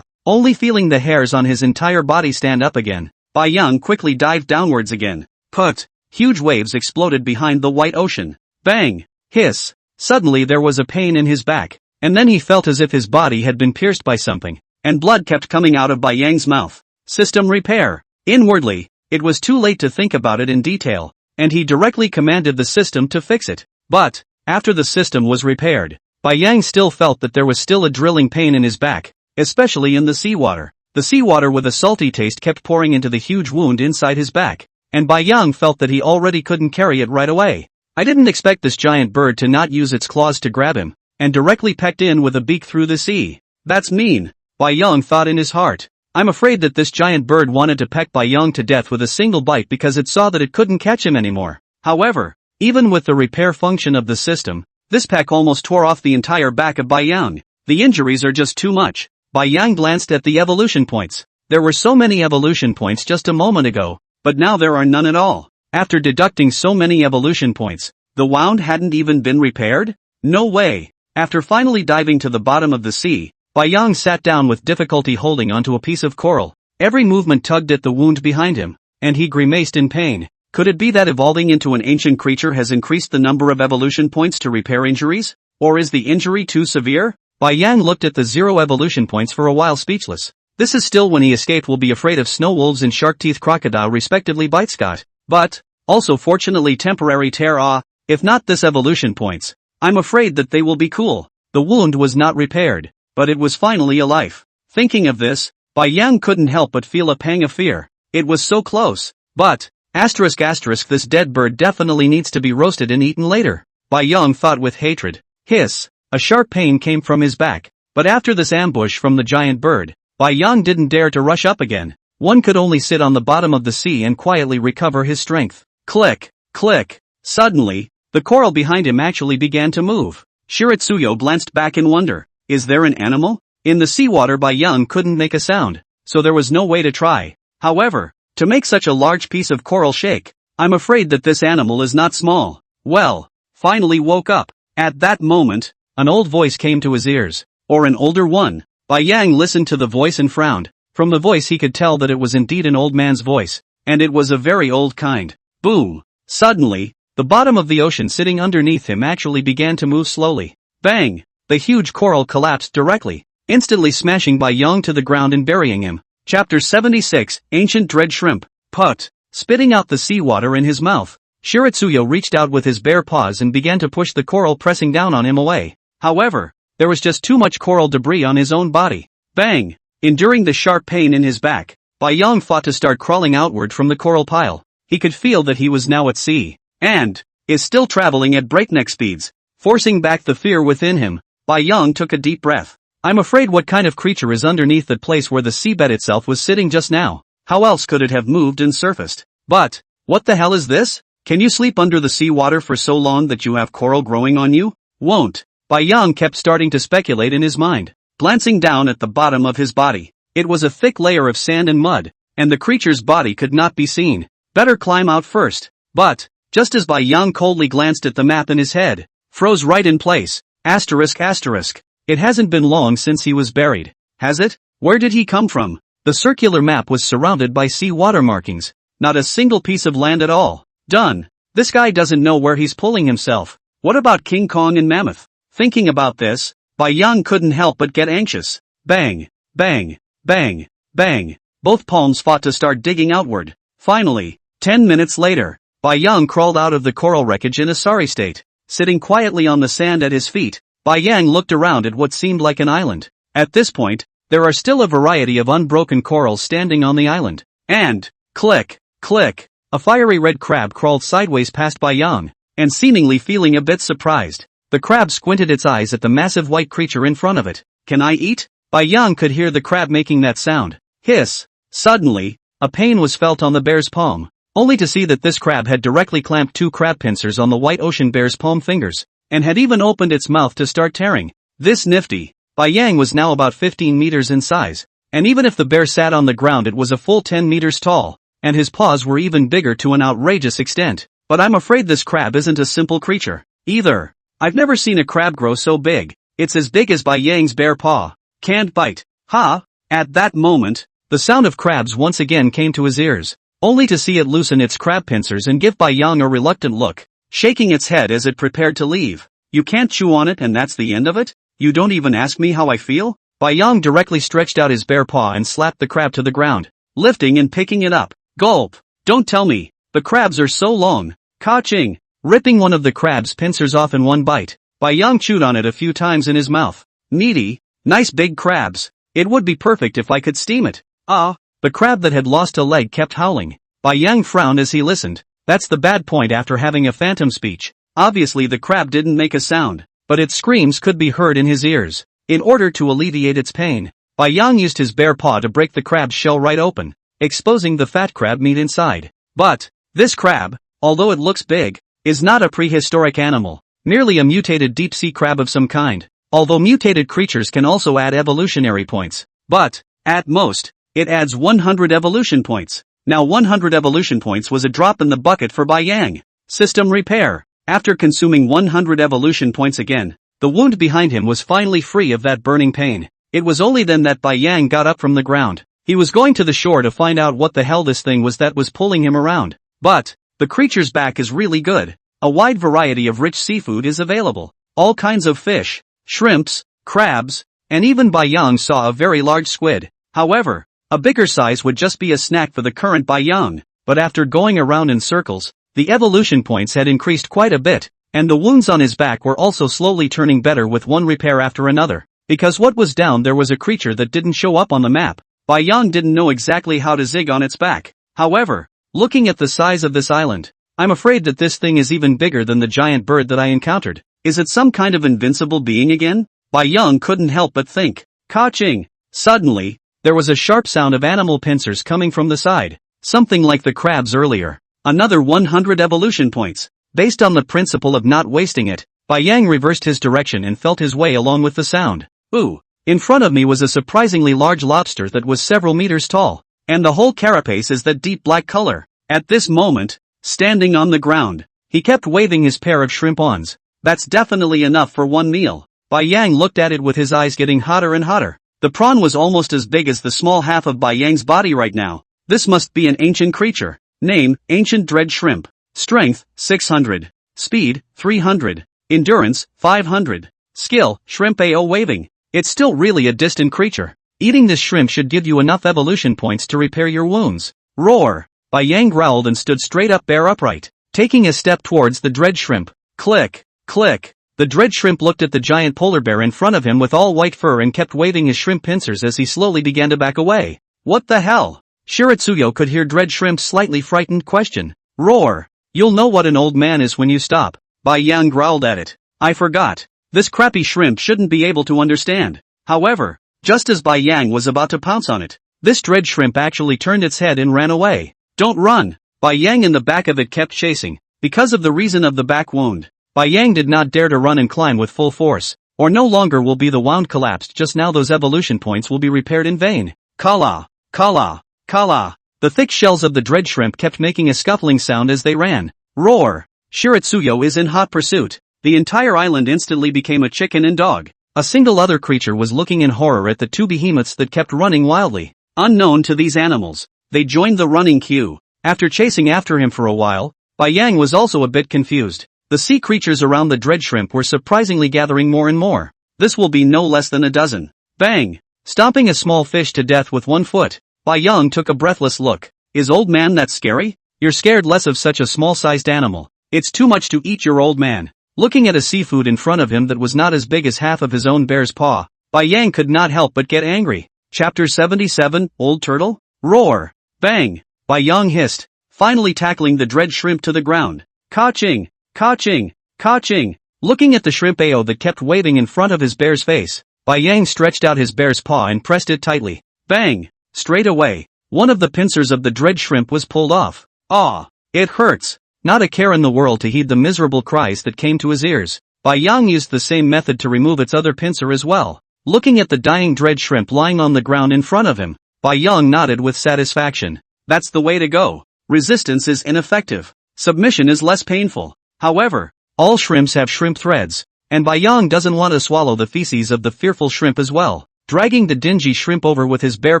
Only feeling the hairs on his entire body stand up again, Bai Yang quickly dived downwards again. Put! Huge waves exploded behind the white ocean. Bang! Hiss! Suddenly there was a pain in his back, and then he felt as if his body had been pierced by something, and blood kept coming out of Bai Yang's mouth. System repair. Inwardly, it was too late to think about it in detail, and he directly commanded the system to fix it. But, after the system was repaired, Bai Yang still felt that there was still a drilling pain in his back, especially in the seawater. The seawater with a salty taste kept pouring into the huge wound inside his back, and Bai Yang felt that he already couldn't carry it right away. I didn't expect this giant bird to not use its claws to grab him, and directly pecked in with a beak through the sea. That's mean, Bai Yang thought in his heart. I'm afraid that this giant bird wanted to peck Bai Yang to death with a single bite because it saw that it couldn't catch him anymore. However, even with the repair function of the system, this peck almost tore off the entire back of Bai Yang. The injuries are just too much. Bai Yang glanced at the evolution points. There were so many evolution points just a moment ago, but now there are none at all. After deducting so many evolution points, the wound hadn't even been repaired? No way. After finally diving to the bottom of the sea, Bai Yang sat down with difficulty holding onto a piece of coral. Every movement tugged at the wound behind him, and he grimaced in pain. Could it be that evolving into an ancient creature has increased the number of evolution points to repair injuries? Or is the injury too severe? Bai Yang looked at the 0 evolution points for a while speechless. This is still when he escaped will be afraid of snow wolves and shark-teeth crocodile respectively bite Scott. But, also fortunately temporary tear if not this evolution points, I'm afraid that they will be cool. The wound was not repaired, but it was finally alive. Thinking of this, Bai Yang couldn't help but feel a pang of fear. It was so close. But, this dead bird definitely needs to be roasted and eaten later. Bai Yang thought with hatred. Hiss! A sharp pain came from his back. But after this ambush from the giant bird, Bai Yang didn't dare to rush up again. One could only sit on the bottom of the sea and quietly recover his strength. Click! Click! Suddenly, the coral behind him actually began to move. Shiritsuyo glanced back in wonder. Is there an animal? In the seawater Bai Yang couldn't make a sound, so there was no way to try. However, to make such a large piece of coral shake, I'm afraid that this animal is not small. Well, finally woke up. At that moment, an old voice came to his ears. Or an older one. Bai Yang listened to the voice and frowned. From the voice he could tell that it was indeed an old man's voice, and it was a very old kind. Boom! Suddenly, the bottom of the ocean sitting underneath him actually began to move slowly. Bang! The huge coral collapsed directly, instantly smashing Bai Yang to the ground and burying him. Chapter 76, Ancient Dread Shrimp. Put! Spitting out the seawater in his mouth, Shiritsuyo reached out with his bare paws and began to push the coral pressing down on him away. However, there was just too much coral debris on his own body. Bang! Enduring the sharp pain in his back, Bai Yang fought to start crawling outward from the coral pile. He could feel that he was now at sea, and is still traveling at breakneck speeds. Forcing back the fear within him, Bai Yang took a deep breath. I'm afraid what kind of creature is underneath that place where the seabed itself was sitting just now? How else could it have moved and surfaced? But, what the hell is this? Can you sleep under the seawater for so long that you have coral growing on you? Won't. Bai Yang kept starting to speculate in his mind. Glancing down at the bottom of his body, it was a thick layer of sand and mud, and the creature's body could not be seen. Better climb out first. But, just as Bai Yang coldly glanced at the map in his head, froze right in place. Asterisk. It hasn't been long since he was buried. Has it? Where did he come from? The circular map was surrounded by sea water markings. Not a single piece of land at all. Done. This guy doesn't know where he's pulling himself. What about King Kong and Mammoth? Thinking about this, Bai Yang couldn't help but get anxious. Bang, bang, bang, bang. Both palms fought to start digging outward. Finally, 10 minutes later, Bai Yang crawled out of the coral wreckage in a sorry state. Sitting quietly on the sand at his feet, Bai Yang looked around at what seemed like an island. At this point, there are still a variety of unbroken corals standing on the island. And, click, click, a fiery red crab crawled sideways past Bai Yang, and seemingly feeling a bit surprised. The crab squinted its eyes at the massive white creature in front of it. Can I eat? Bai Yang could hear the crab making that sound. Hiss! Suddenly, a pain was felt on the bear's palm, only to see that this crab had directly clamped 2 crab pincers on the white ocean bear's palm fingers, and had even opened its mouth to start tearing. This nifty. Bai Yang was now about 15 meters in size, and even if the bear sat on the ground it was a full 10 meters tall, and his paws were even bigger to an outrageous extent. But I'm afraid this crab isn't a simple creature, either. I've never seen a crab grow so big. It's as big as Bai Yang's bare paw. Can't bite. Ha! At that moment, the sound of crabs once again came to his ears, only to see it loosen its crab pincers and give Bai Yang a reluctant look, shaking its head as it prepared to leave. You can't chew on it and that's the end of it? You don't even ask me how I feel? Bai Yang directly stretched out his bare paw and slapped the crab to the ground, lifting and picking it up. Gulp! Don't tell me. The crabs are so long. Ka-ching! Ripping one of the crab's pincers off in one bite, Bai Yang chewed on it a few times in his mouth. Meaty, nice big crabs. It would be perfect if I could steam it. Ah! The crab that had lost a leg kept howling. Bai Yang frowned as he listened. That's the bad point after having a phantom speech. Obviously the crab didn't make a sound, but its screams could be heard in his ears. In order to alleviate its pain, Bai Yang used his bare paw to break the crab's shell right open, exposing the fat crab meat inside. But, this crab, although it looks big, is not a prehistoric animal, merely a mutated deep-sea crab of some kind. Although mutated creatures can also add evolutionary points. But, at most, it adds 100 evolution points. Now 100 evolution points was a drop in the bucket for Bai Yang. System repair. After consuming 100 evolution points again, The wound behind him was finally free of that burning pain. It was only then that Bai Yang got up from the ground. He was going to the shore to find out what the hell this thing was that was pulling him around. But the creature's back is really good. A wide variety of rich seafood is available. All kinds of fish, shrimps, crabs, and even Bai Yang saw a very large squid. However, a bigger size would just be a snack for the current Bai Yang. But after going around in circles, the evolution points had increased quite a bit, and the wounds on his back were also slowly turning better with one repair after another. Because what was down there was a creature that didn't show up on the map. Bai Yang didn't know exactly how to zig on its back. However, looking at the size of this island, I'm afraid that this thing is even bigger than the giant bird that I encountered. Is it some kind of invincible being again? Bai Yang couldn't help but think. Ka-ching! Suddenly, there was a sharp sound of animal pincers coming from the side. Something like the crabs earlier. Another 100 evolution points. Based on the principle of not wasting it, Bai Yang reversed his direction and felt his way along with the sound. Ooh! In front of me was a surprisingly large lobster that was several meters tall, and the whole carapace is that deep black color. At this moment, standing on the ground, he kept waving his pair of shrimp-ons. That's definitely enough for one meal. Bai Yang looked at it with his eyes getting hotter and hotter. The prawn was almost as big as the small half of Bai Yang's body right now. This must be an ancient creature. Name, Ancient Dread Shrimp. Strength, 600. Speed, 300. Endurance, 500. Skill, Shrimp AO waving. It's still really a distant creature. Eating this shrimp should give you enough evolution points to repair your wounds. Roar! Bai Yang growled and stood straight up bare upright, taking a step towards the dread shrimp. Click! Click! The dread shrimp looked at the giant polar bear in front of him with all white fur and kept waving his shrimp pincers as he slowly began to back away. What the hell? Shiratsuyo could hear dread shrimp's slightly frightened question. Roar! You'll know what an old man is when you stop. Bai Yang growled at it. I forgot. This crappy shrimp shouldn't be able to understand. However, just as Bai Yang was about to pounce on it, this dread shrimp actually turned its head and ran away. Don't run! Bai Yang in the back of it kept chasing. Because of the reason of the back wound, Bai Yang did not dare to run and climb with full force, or no longer will be the wound collapsed. Just now those evolution points will be repaired in vain. Kala! Kala! Kala! The thick shells of the dread shrimp kept making a scuffling sound as they ran. Roar! Shiratsuyo is in hot pursuit. The entire island instantly became a chicken and dog. A single other creature was looking in horror at the two behemoths that kept running wildly. Unknown to these animals, they joined the running queue. After chasing after him for a while, Bai Yang was also a bit confused. The sea creatures around the dread shrimp were surprisingly gathering more and more. This will be no less than a dozen. Bang! Stomping a small fish to death with one foot, Bai Yang took a breathless look. Is old man that scary? You're scared less of such a small-sized animal. It's too much to eat your old man. Looking at a seafood in front of him that was not as big as half of his own bear's paw, Bai Yang could not help but get angry. Chapter 77, Old Turtle? Roar! Bang! Bai Yang hissed, finally tackling the dread shrimp to the ground. Ka-ching! Ka-ching! Ka-ching! Looking at the shrimp AO that kept waving in front of his bear's face, Bai Yang stretched out his bear's paw and pressed it tightly. Bang! Straight away, one of the pincers of the dread shrimp was pulled off. Ah! It hurts! Not a care in the world to heed the miserable cries that came to his ears. Bai Yang used the same method to remove its other pincer as well. Looking at the dying dread shrimp lying on the ground in front of him, Bai Yang nodded with satisfaction. That's the way to go. Resistance is ineffective. Submission is less painful. However, all shrimps have shrimp threads, and Bai Yang doesn't want to swallow the feces of the fearful shrimp as well. Dragging the dingy shrimp over with his bare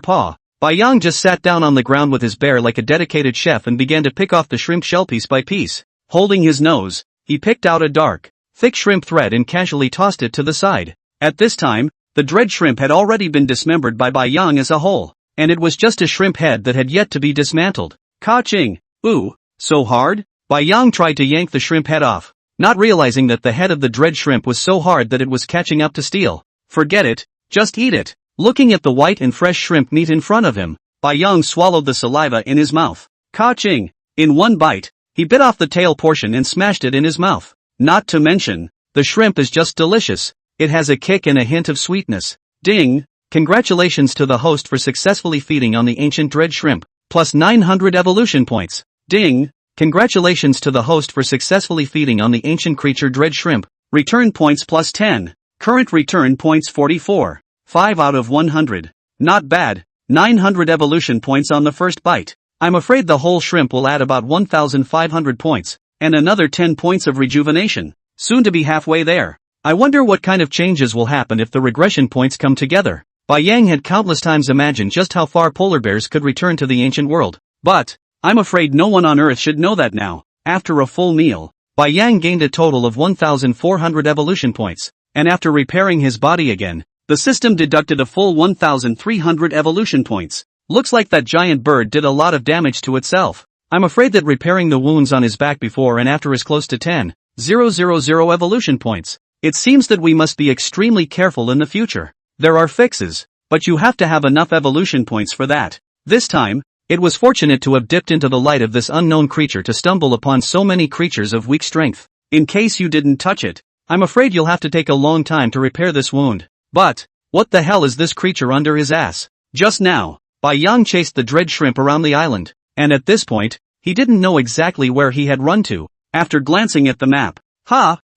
paw, Bai Yang just sat down on the ground with his bear like a dedicated chef and began to pick off the shrimp shell piece by piece. Holding his nose, he picked out a dark, thick shrimp thread and casually tossed it to the side. At this time, the dread shrimp had already been dismembered by Bai Yang as a whole, and it was just a shrimp head that had yet to be dismantled. Ka-ching! Ooh, so hard? Bai Yang tried to yank the shrimp head off, not realizing that the head of the dread shrimp was so hard that it was catching up to steel. Forget it, just eat it. Looking at the white and fresh shrimp meat in front of him, Bai Yang swallowed the saliva in his mouth. Ka-ching! In one bite, he bit off the tail portion and smashed it in his mouth. Not to mention, the shrimp is just delicious. It has a kick and a hint of sweetness. Ding! Congratulations to the host for successfully feeding on the ancient dread shrimp. Plus 900 evolution points. Ding! Congratulations to the host for successfully feeding on the ancient creature dread shrimp. Return points plus 10. Current return points 44. 5 out of 100. Not bad. 900 evolution points on the first bite. I'm afraid the whole shrimp will add about 1,500 points, and another 10 points of rejuvenation. Soon to be halfway there. I wonder what kind of changes will happen if the regression points come together. Bai Yang had countless times imagined just how far polar bears could return to the ancient world. But, I'm afraid no one on Earth should know that now. After a full meal, Bai Yang gained a total of 1,400 evolution points, and after repairing his body again, the system deducted a full 1,300 evolution points. Looks like that giant bird did a lot of damage to itself. I'm afraid that repairing the wounds on his back before and after is close to 10,000 evolution points. It seems that we must be extremely careful in the future. There are fixes, but you have to have enough evolution points for that. This time, it was fortunate to have dipped into the light of this unknown creature to stumble upon so many creatures of weak strength. In case you didn't touch it, I'm afraid you'll have to take a long time to repair this wound. But, what the hell is this creature under his ass? Just now, Bai Yang chased the dread shrimp around the island, and at this point, he didn't know exactly where he had run to. After glancing at the map,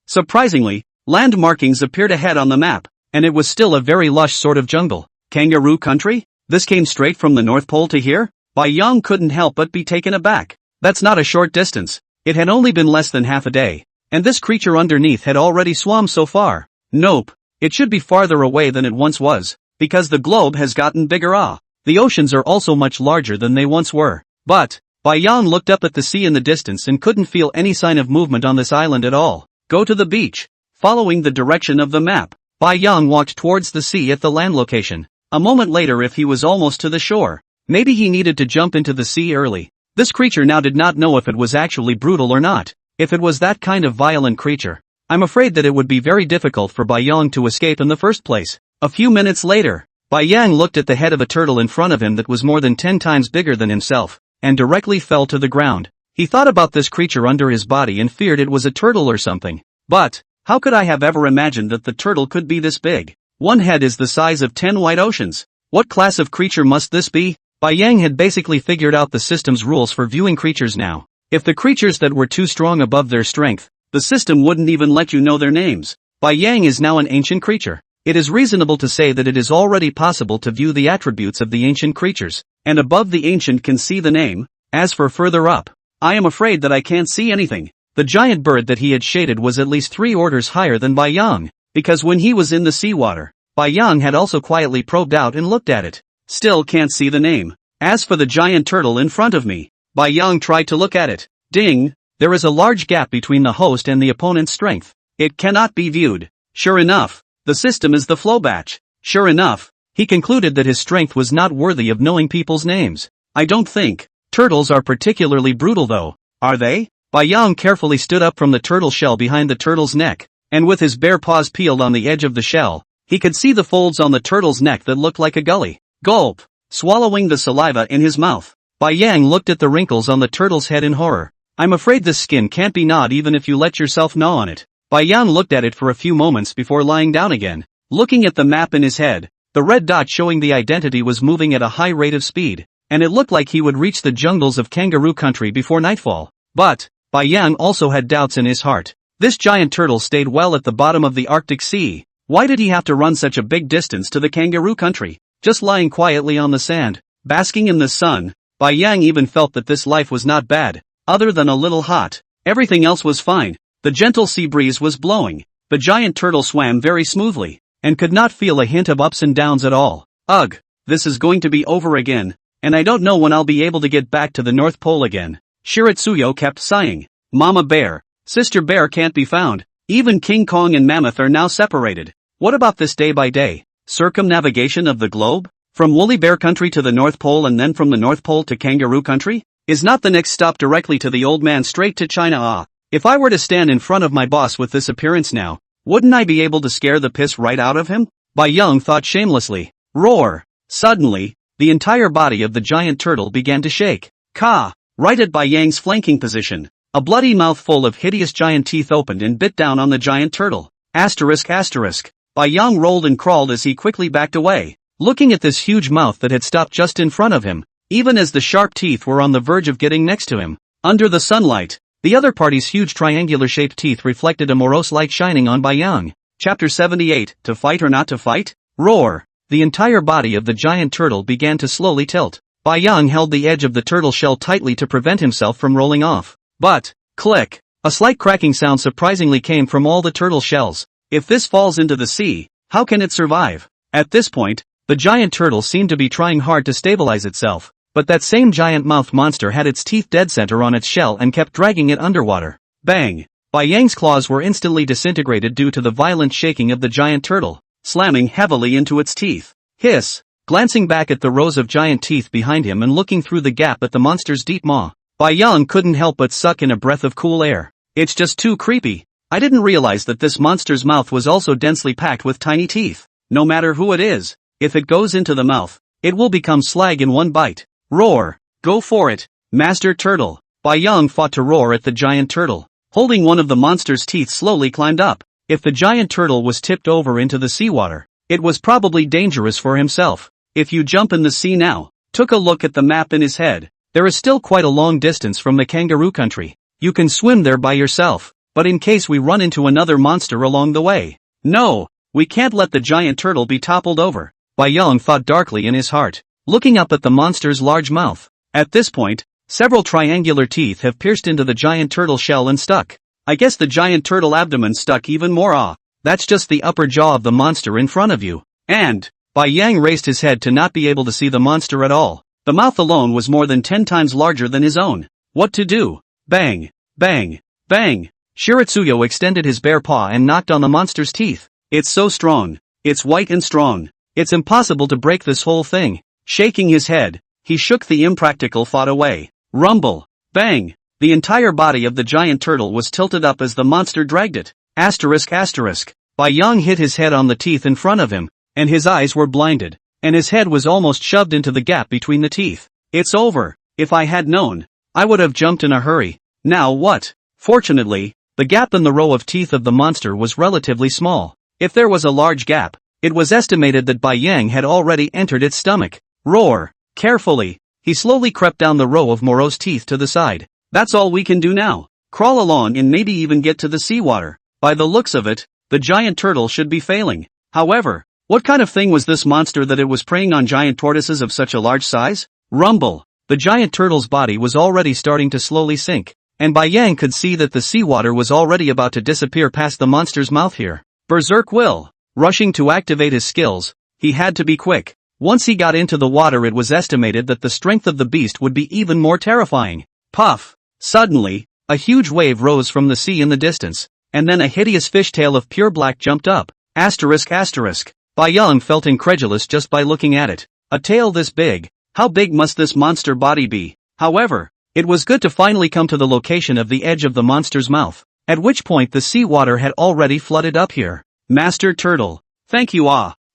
surprisingly, land markings appeared ahead on the map, and it was still a very lush sort of jungle. Kangaroo country? This came straight from the North Pole to here? Bai Yang couldn't help but be taken aback. That's not a short distance. It had only been less than half a day, and this creature underneath had already swum so far. Nope. It should be farther away than it once was, because the globe has gotten bigger. The oceans are also much larger than they once were. But, Bai Yang looked up at the sea in the distance and couldn't feel any sign of movement on this island at all. Go to the beach. Following the direction of the map, Bai Yang walked towards the sea at the land location. A moment later he was almost to the shore. Maybe he needed to jump into the sea early. This creature now did not know if it was actually brutal or not. If it was that kind of violent creature, I'm afraid that it would be very difficult for Bai Yang to escape in the first place. A few minutes later, Bai Yang looked at the head of a turtle in front of him that was more than 10 times bigger than himself, and directly fell to the ground. He thought about this creature under his body and feared it was a turtle or something. But, how could I have ever imagined that the turtle could be this big? One head is the size of 10 white oceans. What class of creature must this be? Bai Yang had basically figured out the system's rules for viewing creatures now. If the creatures that were too strong above their strength, the system wouldn't even let you know their names. Bai Yang is now an ancient creature. It is reasonable to say that it is already possible to view the attributes of the ancient creatures, and above the ancient can see the name. As for further up, I am afraid that I can't see anything. The giant bird that he had shaded was at least 3 orders higher than Bai Yang, because when he was in the seawater, Bai Yang had also quietly probed out and looked at it. Still can't see the name. As for the giant turtle in front of me, Bai Yang tried to look at it. Ding! There is a large gap between the host and the opponent's strength. It cannot be viewed. Sure enough, the system is the flow batch. Sure enough, he concluded that his strength was not worthy of knowing people's names. I don't think turtles are particularly brutal though, are they? Bai Yang carefully stood up from the turtle shell behind the turtle's neck, and with his bare paws peeled on the edge of the shell, he could see the folds on the turtle's neck that looked like a gully. Gulp! Swallowing the saliva in his mouth, Bai Yang looked at the wrinkles on the turtle's head in horror. I'm afraid this skin can't be gnawed even if you let yourself gnaw on it. Bai Yang looked at it for a few moments before lying down again. Looking at the map in his head, the red dot showing the identity was moving at a high rate of speed, and it looked like he would reach the jungles of Kangaroo Country before nightfall. But, Bai Yang also had doubts in his heart. This giant turtle stayed well at the bottom of the Arctic Sea. Why did he have to run such a big distance to the Kangaroo Country? Just lying quietly on the sand, basking in the sun, Bai Yang even felt that this life was not bad, other than a little hot. Everything else was fine. The gentle sea breeze was blowing. The giant turtle swam very smoothly, and could not feel a hint of ups and downs at all. Ugh, this is going to be over again, and I don't know when I'll be able to get back to the North Pole again. Shiritsuyo kept sighing. Mama bear, sister bear can't be found. Even King Kong and Mammoth are now separated. What about this day by day circumnavigation of the globe? From Woolly Bear Country to the North Pole and then from the North Pole to Kangaroo Country? Is not the next stop directly to the old man straight to China? If I were to stand in front of my boss with this appearance now, wouldn't I be able to scare the piss right out of him? Bai Yang thought shamelessly. Roar! Suddenly, the entire body of the giant turtle began to shake. Ka! Right at Bai Yang's flanking position, a bloody mouth full of hideous giant teeth opened and bit down on the giant turtle. Asterisk. Bai Yang rolled and crawled as he quickly backed away, looking at this huge mouth that had stopped just in front of him, even as the sharp teeth were on the verge of getting next to him. Under the sunlight, the other party's huge triangular-shaped teeth reflected a morose light shining on Bai Yang. Chapter 78, To Fight or Not to Fight? Roar! The entire body of the giant turtle began to slowly tilt. Bai Yang held the edge of the turtle shell tightly to prevent himself from rolling off. But, click! A slight cracking sound surprisingly came from all the turtle shells. If this falls into the sea, how can it survive? At this point, the giant turtle seemed to be trying hard to stabilize itself, but that same giant-mouthed monster had its teeth dead center on its shell and kept dragging it underwater. Bang! Bai Yang's claws were instantly disintegrated due to the violent shaking of the giant turtle, slamming heavily into its teeth. Hiss! Glancing back at the rows of giant teeth behind him and looking through the gap at the monster's deep maw, Bai Yang couldn't help but suck in a breath of cool air. It's just too creepy. I didn't realize that this monster's mouth was also densely packed with tiny teeth. No matter who it is, if it goes into the mouth, it will become slag in one bite. Roar! Go for it, Master Turtle! Bai Yang fought to roar at the giant turtle. Holding one of the monster's teeth slowly climbed up. If the giant turtle was tipped over into the seawater, it was probably dangerous for himself. If you jump in the sea now, took a look at the map in his head, there is still quite a long distance from the kangaroo country. You can swim there by yourself, but in case we run into another monster along the way. No, we can't let the giant turtle be toppled over, Bai Yang thought darkly in his heart, looking up at the monster's large mouth. At this point, several triangular teeth have pierced into the giant turtle shell and stuck. I guess the giant turtle abdomen stuck even more. That's just the upper jaw of the monster in front of you. And, Bai Yang raised his head to not be able to see the monster at all. The mouth alone was more than 10 times larger than his own. What to do? Bang! Bang! Bang! Shiratsuyo extended his bare paw and knocked on the monster's teeth. It's so strong. It's white and strong. It's impossible to break this whole thing. Shaking his head, he shook the impractical thought away. Rumble! Bang! The entire body of the giant turtle was tilted up as the monster dragged it. Asterisk asterisk. Bai Yang hit his head on the teeth in front of him, and his eyes were blinded, and his head was almost shoved into the gap between the teeth. It's over. If I had known, I would have jumped in a hurry. Now what? Fortunately, the gap in the row of teeth of the monster was relatively small. If there was a large gap, it was estimated that Bai Yang had already entered its stomach. Roar! Carefully, he slowly crept down the row of morose teeth to the side. That's all we can do now. Crawl along and maybe even get to the seawater. By the looks of it, the giant turtle should be failing. However, what kind of thing was this monster that it was preying on giant tortoises of such a large size? Rumble! The giant turtle's body was already starting to slowly sink, and Bai Yang could see that the seawater was already about to disappear past the monster's mouth here. Berserk will! Rushing to activate his skills, he had to be quick. Once he got into the water, it was estimated that the strength of the beast would be even more terrifying. Puff! Suddenly, a huge wave rose from the sea in the distance, and then a hideous fishtail of pure black jumped up. Asterisk asterisk. Bai Yang felt incredulous just by looking at it. A tail this big, how big must this monster body be? However, it was good to finally come to the location of the edge of the monster's mouth, at which point the seawater had already flooded up here. Master Turtle, thank you.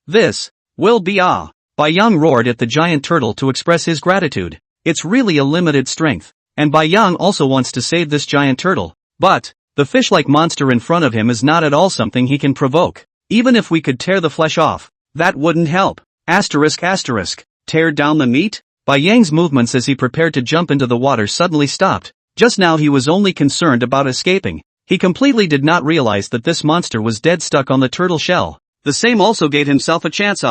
This will be Bai Yang roared at the giant turtle to express his gratitude. It's really a limited strength, and Bai Yang also wants to save this giant turtle, but the fish-like monster in front of him is not at all something he can provoke. Even if we could tear the flesh off, that wouldn't help. Asterisk asterisk. Tear down the meat? Bai Yang's movements as he prepared to jump into the water suddenly stopped. Just now he was only concerned about escaping. He completely did not realize that this monster was dead stuck on the turtle shell. The same also gave himself a chance.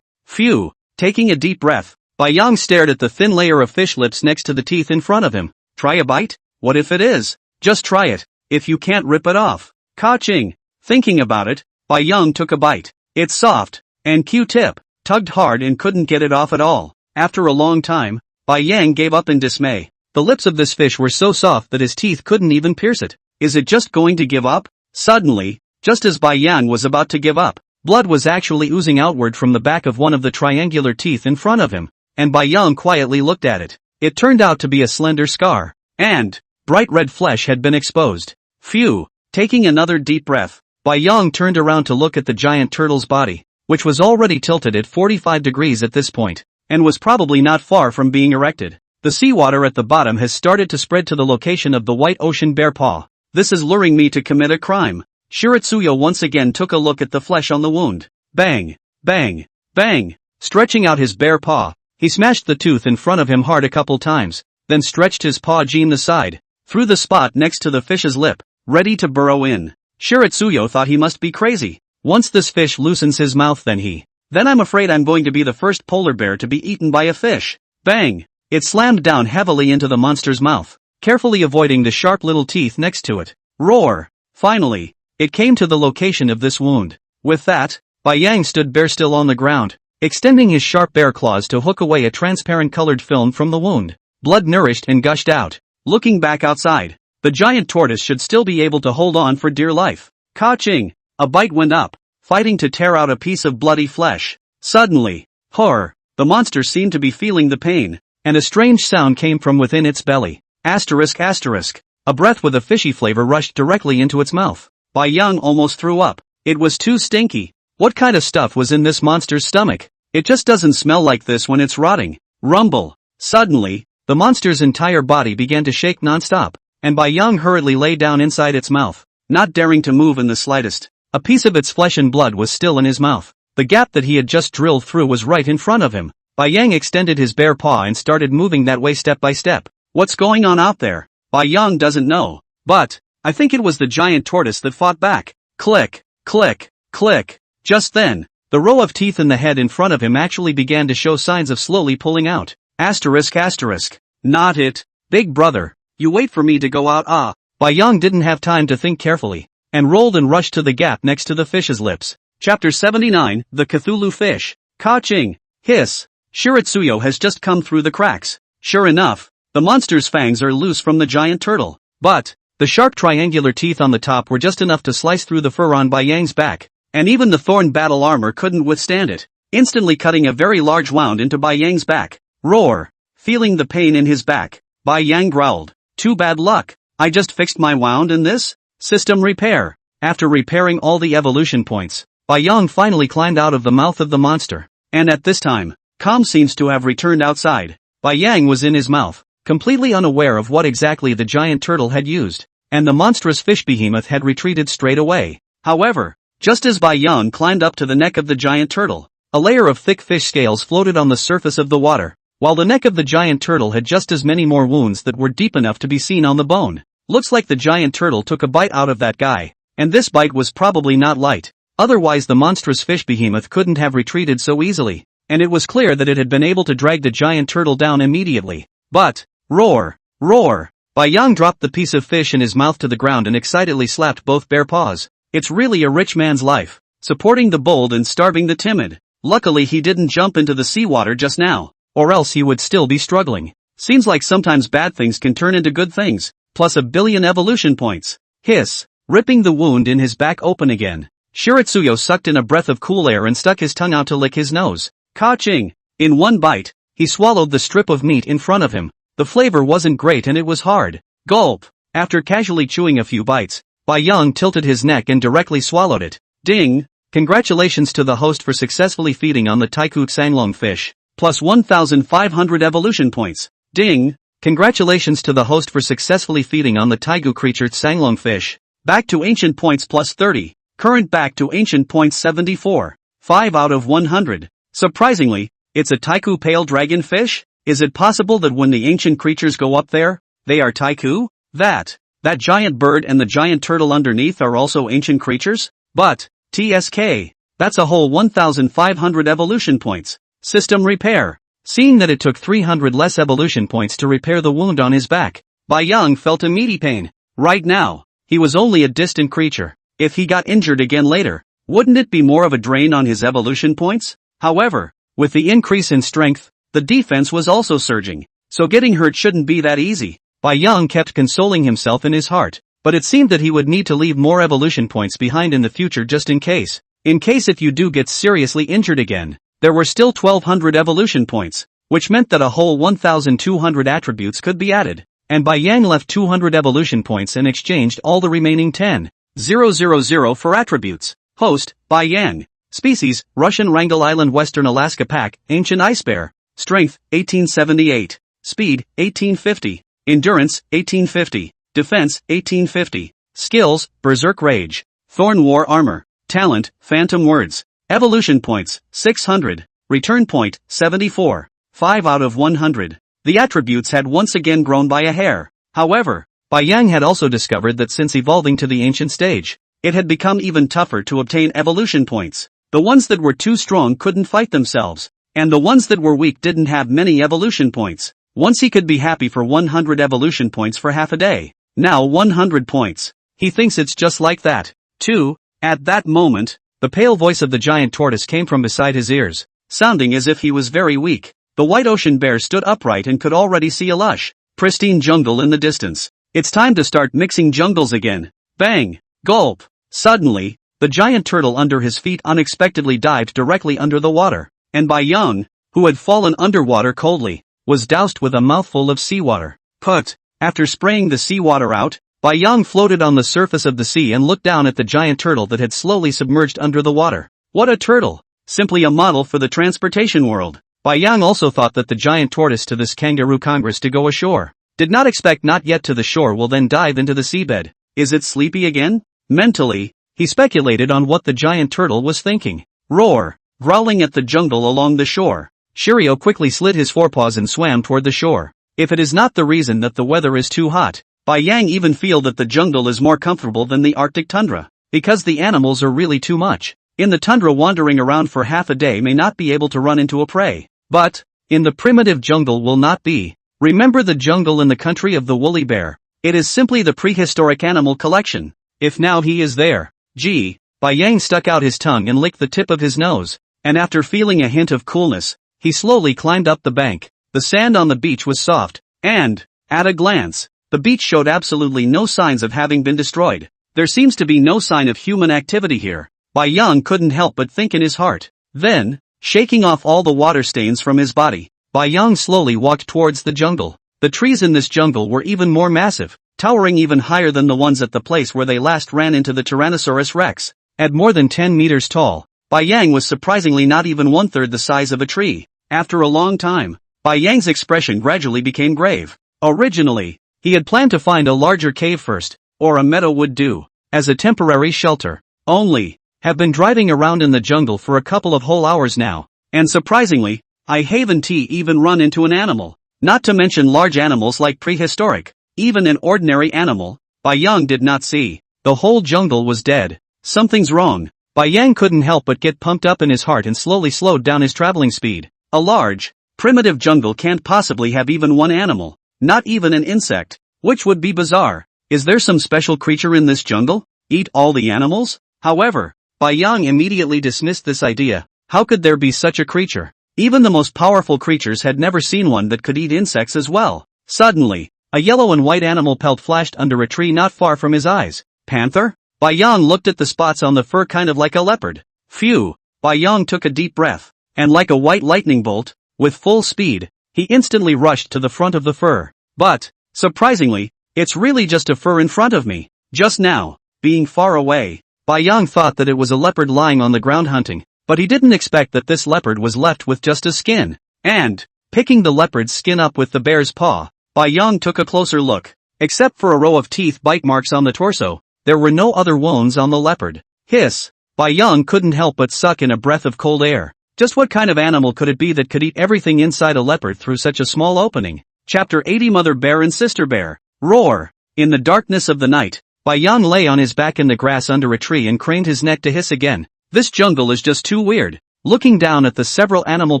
Phew. Taking a deep breath, Bai Yang stared at the thin layer of fish lips next to the teeth in front of him. Try a bite? What if it is? Just try it. If you can't rip it off. Ka-ching. Thinking about it, Bai Yang took a bite. It's soft, and Q-tip tugged hard and couldn't get it off at all. After a long time, Bai Yang gave up in dismay. The lips of this fish were so soft that his teeth couldn't even pierce it. Is it just going to give up? Suddenly, just as Bai Yang was about to give up, blood was actually oozing outward from the back of one of the triangular teeth in front of him, and Bai Yang quietly looked at it. It turned out to be a slender scar, and bright red flesh had been exposed. Phew! Taking another deep breath, Bai Yang turned around to look at the giant turtle's body, which was already tilted at 45 degrees at this point, and was probably not far from being erected. The seawater at the bottom has started to spread to the location of the white ocean bear paw. This is luring me to commit a crime. Shiratsuyo once again took a look at the flesh on the wound. Bang! Bang! Bang! Stretching out his bare paw, he smashed the tooth in front of him hard a couple times, then stretched his paw the side, through the spot next to the fish's lip, ready to burrow in. Shiratsuyo thought he must be crazy. Once this fish loosens his mouth, then I'm afraid I'm going to be the first polar bear to be eaten by a fish. Bang! It slammed down heavily into the monster's mouth, carefully avoiding the sharp little teeth next to it. Roar! Finally, it came to the location of this wound. With that, Bai Yang stood bare still on the ground, extending his sharp bare claws to hook away a transparent colored film from the wound. Blood nourished and gushed out. Looking back outside, the giant tortoise should still be able to hold on for dear life. Ka-ching! A bite went up, fighting to tear out a piece of bloody flesh. Suddenly, horror! The monster seemed to be feeling the pain, and a strange sound came from within its belly. Asterisk asterisk. A breath with a fishy flavor rushed directly into its mouth. Bai Yang almost threw up. It was too stinky. What kind of stuff was in this monster's stomach? It just doesn't smell like this when it's rotting. Rumble. Suddenly, the monster's entire body began to shake non-stop, and Bai Yang hurriedly lay down inside its mouth, not daring to move in the slightest. A piece of its flesh and blood was still in his mouth. The gap that he had just drilled through was right in front of him. Bai Yang extended his bare paw and started moving that way step by step. What's going on out there? Bai Yang doesn't know. But, I think it was the giant tortoise that fought back. Click, click, click. Just then, the row of teeth in the head in front of him actually began to show signs of slowly pulling out. Asterisk asterisk. Not it. Big brother. You wait for me to go out. Bai Yang didn't have time to think carefully, and rolled and rushed to the gap next to the fish's lips. Chapter 79, The Cthulhu Fish. Ka-ching. Hiss. Shiritsuyo has just come through the cracks. Sure enough, the monster's fangs are loose from the giant turtle. But, the sharp triangular teeth on the top were just enough to slice through the fur on Bai Yang's back, and even the thorn battle armor couldn't withstand it, instantly cutting a very large wound into Bai Yang's back. Roar! Feeling the pain in his back, Bai Yang growled. Too bad luck. I just fixed my wound in this? System repair. After repairing all the evolution points, Bai Yang finally climbed out of the mouth of the monster. And at this time, calm seems to have returned outside. Bai Yang was in his mouth, completely unaware of what exactly the giant turtle had used, and the monstrous fish behemoth had retreated straight away. However, just as Bai Yang climbed up to the neck of the giant turtle, a layer of thick fish scales floated on the surface of the water, while the neck of the giant turtle had just as many more wounds that were deep enough to be seen on the bone. Looks like the giant turtle took a bite out of that guy, and this bite was probably not light. Otherwise the monstrous fish behemoth couldn't have retreated so easily, and it was clear that it had been able to drag the giant turtle down immediately. But, roar! Roar! Bai Yang dropped the piece of fish in his mouth to the ground and excitedly slapped both bare paws. It's really a rich man's life, supporting the bold and starving the timid. Luckily he didn't jump into the seawater just now, or else he would still be struggling. Seems like sometimes bad things can turn into good things, plus a billion evolution points. Hiss, ripping the wound in his back open again. Shiritsuyo sucked in a breath of cool air and stuck his tongue out to lick his nose. Ka-ching! In one bite, he swallowed the strip of meat in front of him. The flavor wasn't great and it was hard. Gulp! After casually chewing a few bites, Bai Yang tilted his neck and directly swallowed it. Ding! Congratulations to the host for successfully feeding on the Taiku Sanglong fish, plus 1,500 evolution points. Ding! Congratulations to the host for successfully feeding on the Taigu creature Sanglong fish. Back to ancient points plus 30. Current back to ancient points 74. 5 out of 100. Surprisingly, it's a Taiku pale dragon fish? Is it possible that when the ancient creatures go up there, they are Taiku? That giant bird and the giant turtle underneath are also ancient creatures? But, TSK, that's a whole 1,500 evolution points. System repair. Seeing that it took 300 less evolution points to repair the wound on his back, Bai Yang felt a meaty pain. Right now, he was only a distant creature. If he got injured again later, wouldn't it be more of a drain on his evolution points? However, with the increase in strength, the defense was also surging, so getting hurt shouldn't be that easy. Bai Yang kept consoling himself in his heart, but it seemed that he would need to leave more evolution points behind in the future just in case. In case if you do get seriously injured again, there were still 1,200 evolution points, which meant that a whole 1,200 attributes could be added, and Bai Yang left 200 evolution points and exchanged all the remaining 10,000 for attributes. Host, Bai Yang. Species, Russian Wrangel Island Western Alaska Pack, Ancient Ice Bear. Strength, 1878. Speed, 1850. Endurance, 1850. Defense, 1850. Skills, Berserk Rage. Thorn War Armor. Talent, Phantom Words. Evolution points, 600. Return point, 74. 5 out of 100. The attributes had once again grown by a hair. However, Bai Yang had also discovered that since evolving to the ancient stage, it had become even tougher to obtain evolution points. The ones that were too strong couldn't fight themselves, and the ones that were weak didn't have many evolution points. Once he could be happy for 100 evolution points for half a day. Now 100 points. He thinks it's just like that. 2. At that moment, the pale voice of the giant tortoise came from beside his ears, sounding as if he was very weak. The white ocean bear stood upright and could already see a lush, pristine jungle in the distance. It's time to start mixing jungles again. Bang! Gulp! Suddenly, the giant turtle under his feet unexpectedly dived directly under the water, and Bai Yang, who had fallen underwater coldly, was doused with a mouthful of seawater. Put! After spraying the seawater out, Bai Yang floated on the surface of the sea and looked down at the giant turtle that had slowly submerged under the water. What a turtle! Simply a model for the transportation world. Bai Yang also thought that the giant tortoise to this kangaroo congress to go ashore. Did not expect not yet to the shore will then dive into the seabed. Is it sleepy again? Mentally, he speculated on what the giant turtle was thinking. Roar! Growling at the jungle along the shore, Shiryu quickly slid his forepaws and swam toward the shore. If it is not the reason that the weather is too hot, Bai Yang even feel that the jungle is more comfortable than the Arctic tundra, because the animals are really too much. In the tundra, wandering around for half a day may not be able to run into a prey, but in the primitive jungle will not be. Remember the jungle in the country of the woolly bear? It is simply the prehistoric animal collection. If now he is there. Gee, Bai Yang stuck out his tongue and licked the tip of his nose, and after feeling a hint of coolness, he slowly climbed up the bank. The sand on the beach was soft, and, at a glance, the beach showed absolutely no signs of having been destroyed. There seems to be no sign of human activity here. Bai Yang couldn't help but think in his heart. Then, shaking off all the water stains from his body, Bai Yang slowly walked towards the jungle. The trees in this jungle were even more massive, towering even higher than the ones at the place where they last ran into the Tyrannosaurus Rex. At more than 10 meters tall, Bai Yang was surprisingly not even one-third the size of a tree. After a long time, Bai Yang's expression gradually became grave. Originally, he had planned to find a larger cave first, or a meadow would do, as a temporary shelter. Only, have been driving around in the jungle for a couple of whole hours now, and surprisingly, I haven't even run into an animal. Not to mention large animals like prehistoric, even an ordinary animal, Bai Yang did not see. The whole jungle was dead. Something's wrong. Bai Yang couldn't help but get pumped up in his heart and slowly slowed down his traveling speed. A large, primitive jungle can't possibly have even one animal, not even an insect, which would be bizarre. Is there some special creature in this jungle? Eat all the animals? However, Bai Yang immediately dismissed this idea. How could there be such a creature? Even the most powerful creatures had never seen one that could eat insects as well. Suddenly, a yellow and white animal pelt flashed under a tree not far from his eyes. Panther? Bai Yang looked at the spots on the fur kind of like a leopard. Phew! Bai Yang took a deep breath, and like a white lightning bolt, with full speed, he instantly rushed to the front of the fur. But, surprisingly, it's really just a fur in front of me. Just now, being far away, Bai Yang thought that it was a leopard lying on the ground hunting, but he didn't expect that this leopard was left with just a skin. And, picking the leopard's skin up with the bear's paw, Bai Yang took a closer look. Except for a row of teeth bite marks on the torso, there were no other wounds on the leopard. Hiss! Bai Yang couldn't help but suck in a breath of cold air. Just what kind of animal could it be that could eat everything inside a leopard through such a small opening? Chapter 80 Mother Bear and Sister Bear. Roar! In the darkness of the night, Bai Yang lay on his back in the grass under a tree and craned his neck to hiss again. This jungle is just too weird. Looking down at the several animal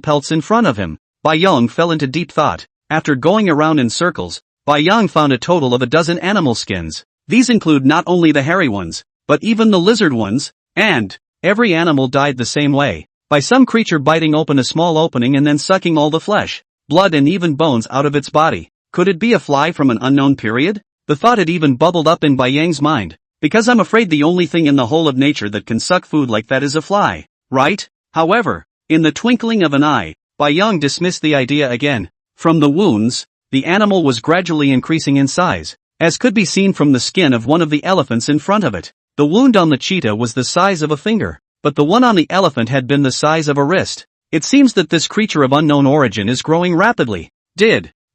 pelts in front of him, Bai Yang fell into deep thought. After going around in circles, Bai Yang found a total of 12 animal skins. These include not only the hairy ones, but even the lizard ones, and every animal died the same way, by some creature biting open a small opening and then sucking all the flesh, blood and even bones out of its body. Could it be a fly from an unknown period? The thought had even bubbled up in Bai Yang's mind. Because I'm afraid the only thing in the whole of nature that can suck food like that is a fly, right? However, in the twinkling of an eye, Bai Yang dismissed the idea again. From the wounds, the animal was gradually increasing in size, as could be seen from the skin of one of the elephants in front of it. The wound on the cheetah was the size of a finger, but the one on the elephant had been the size of a wrist. It seems that this creature of unknown origin is growing rapidly.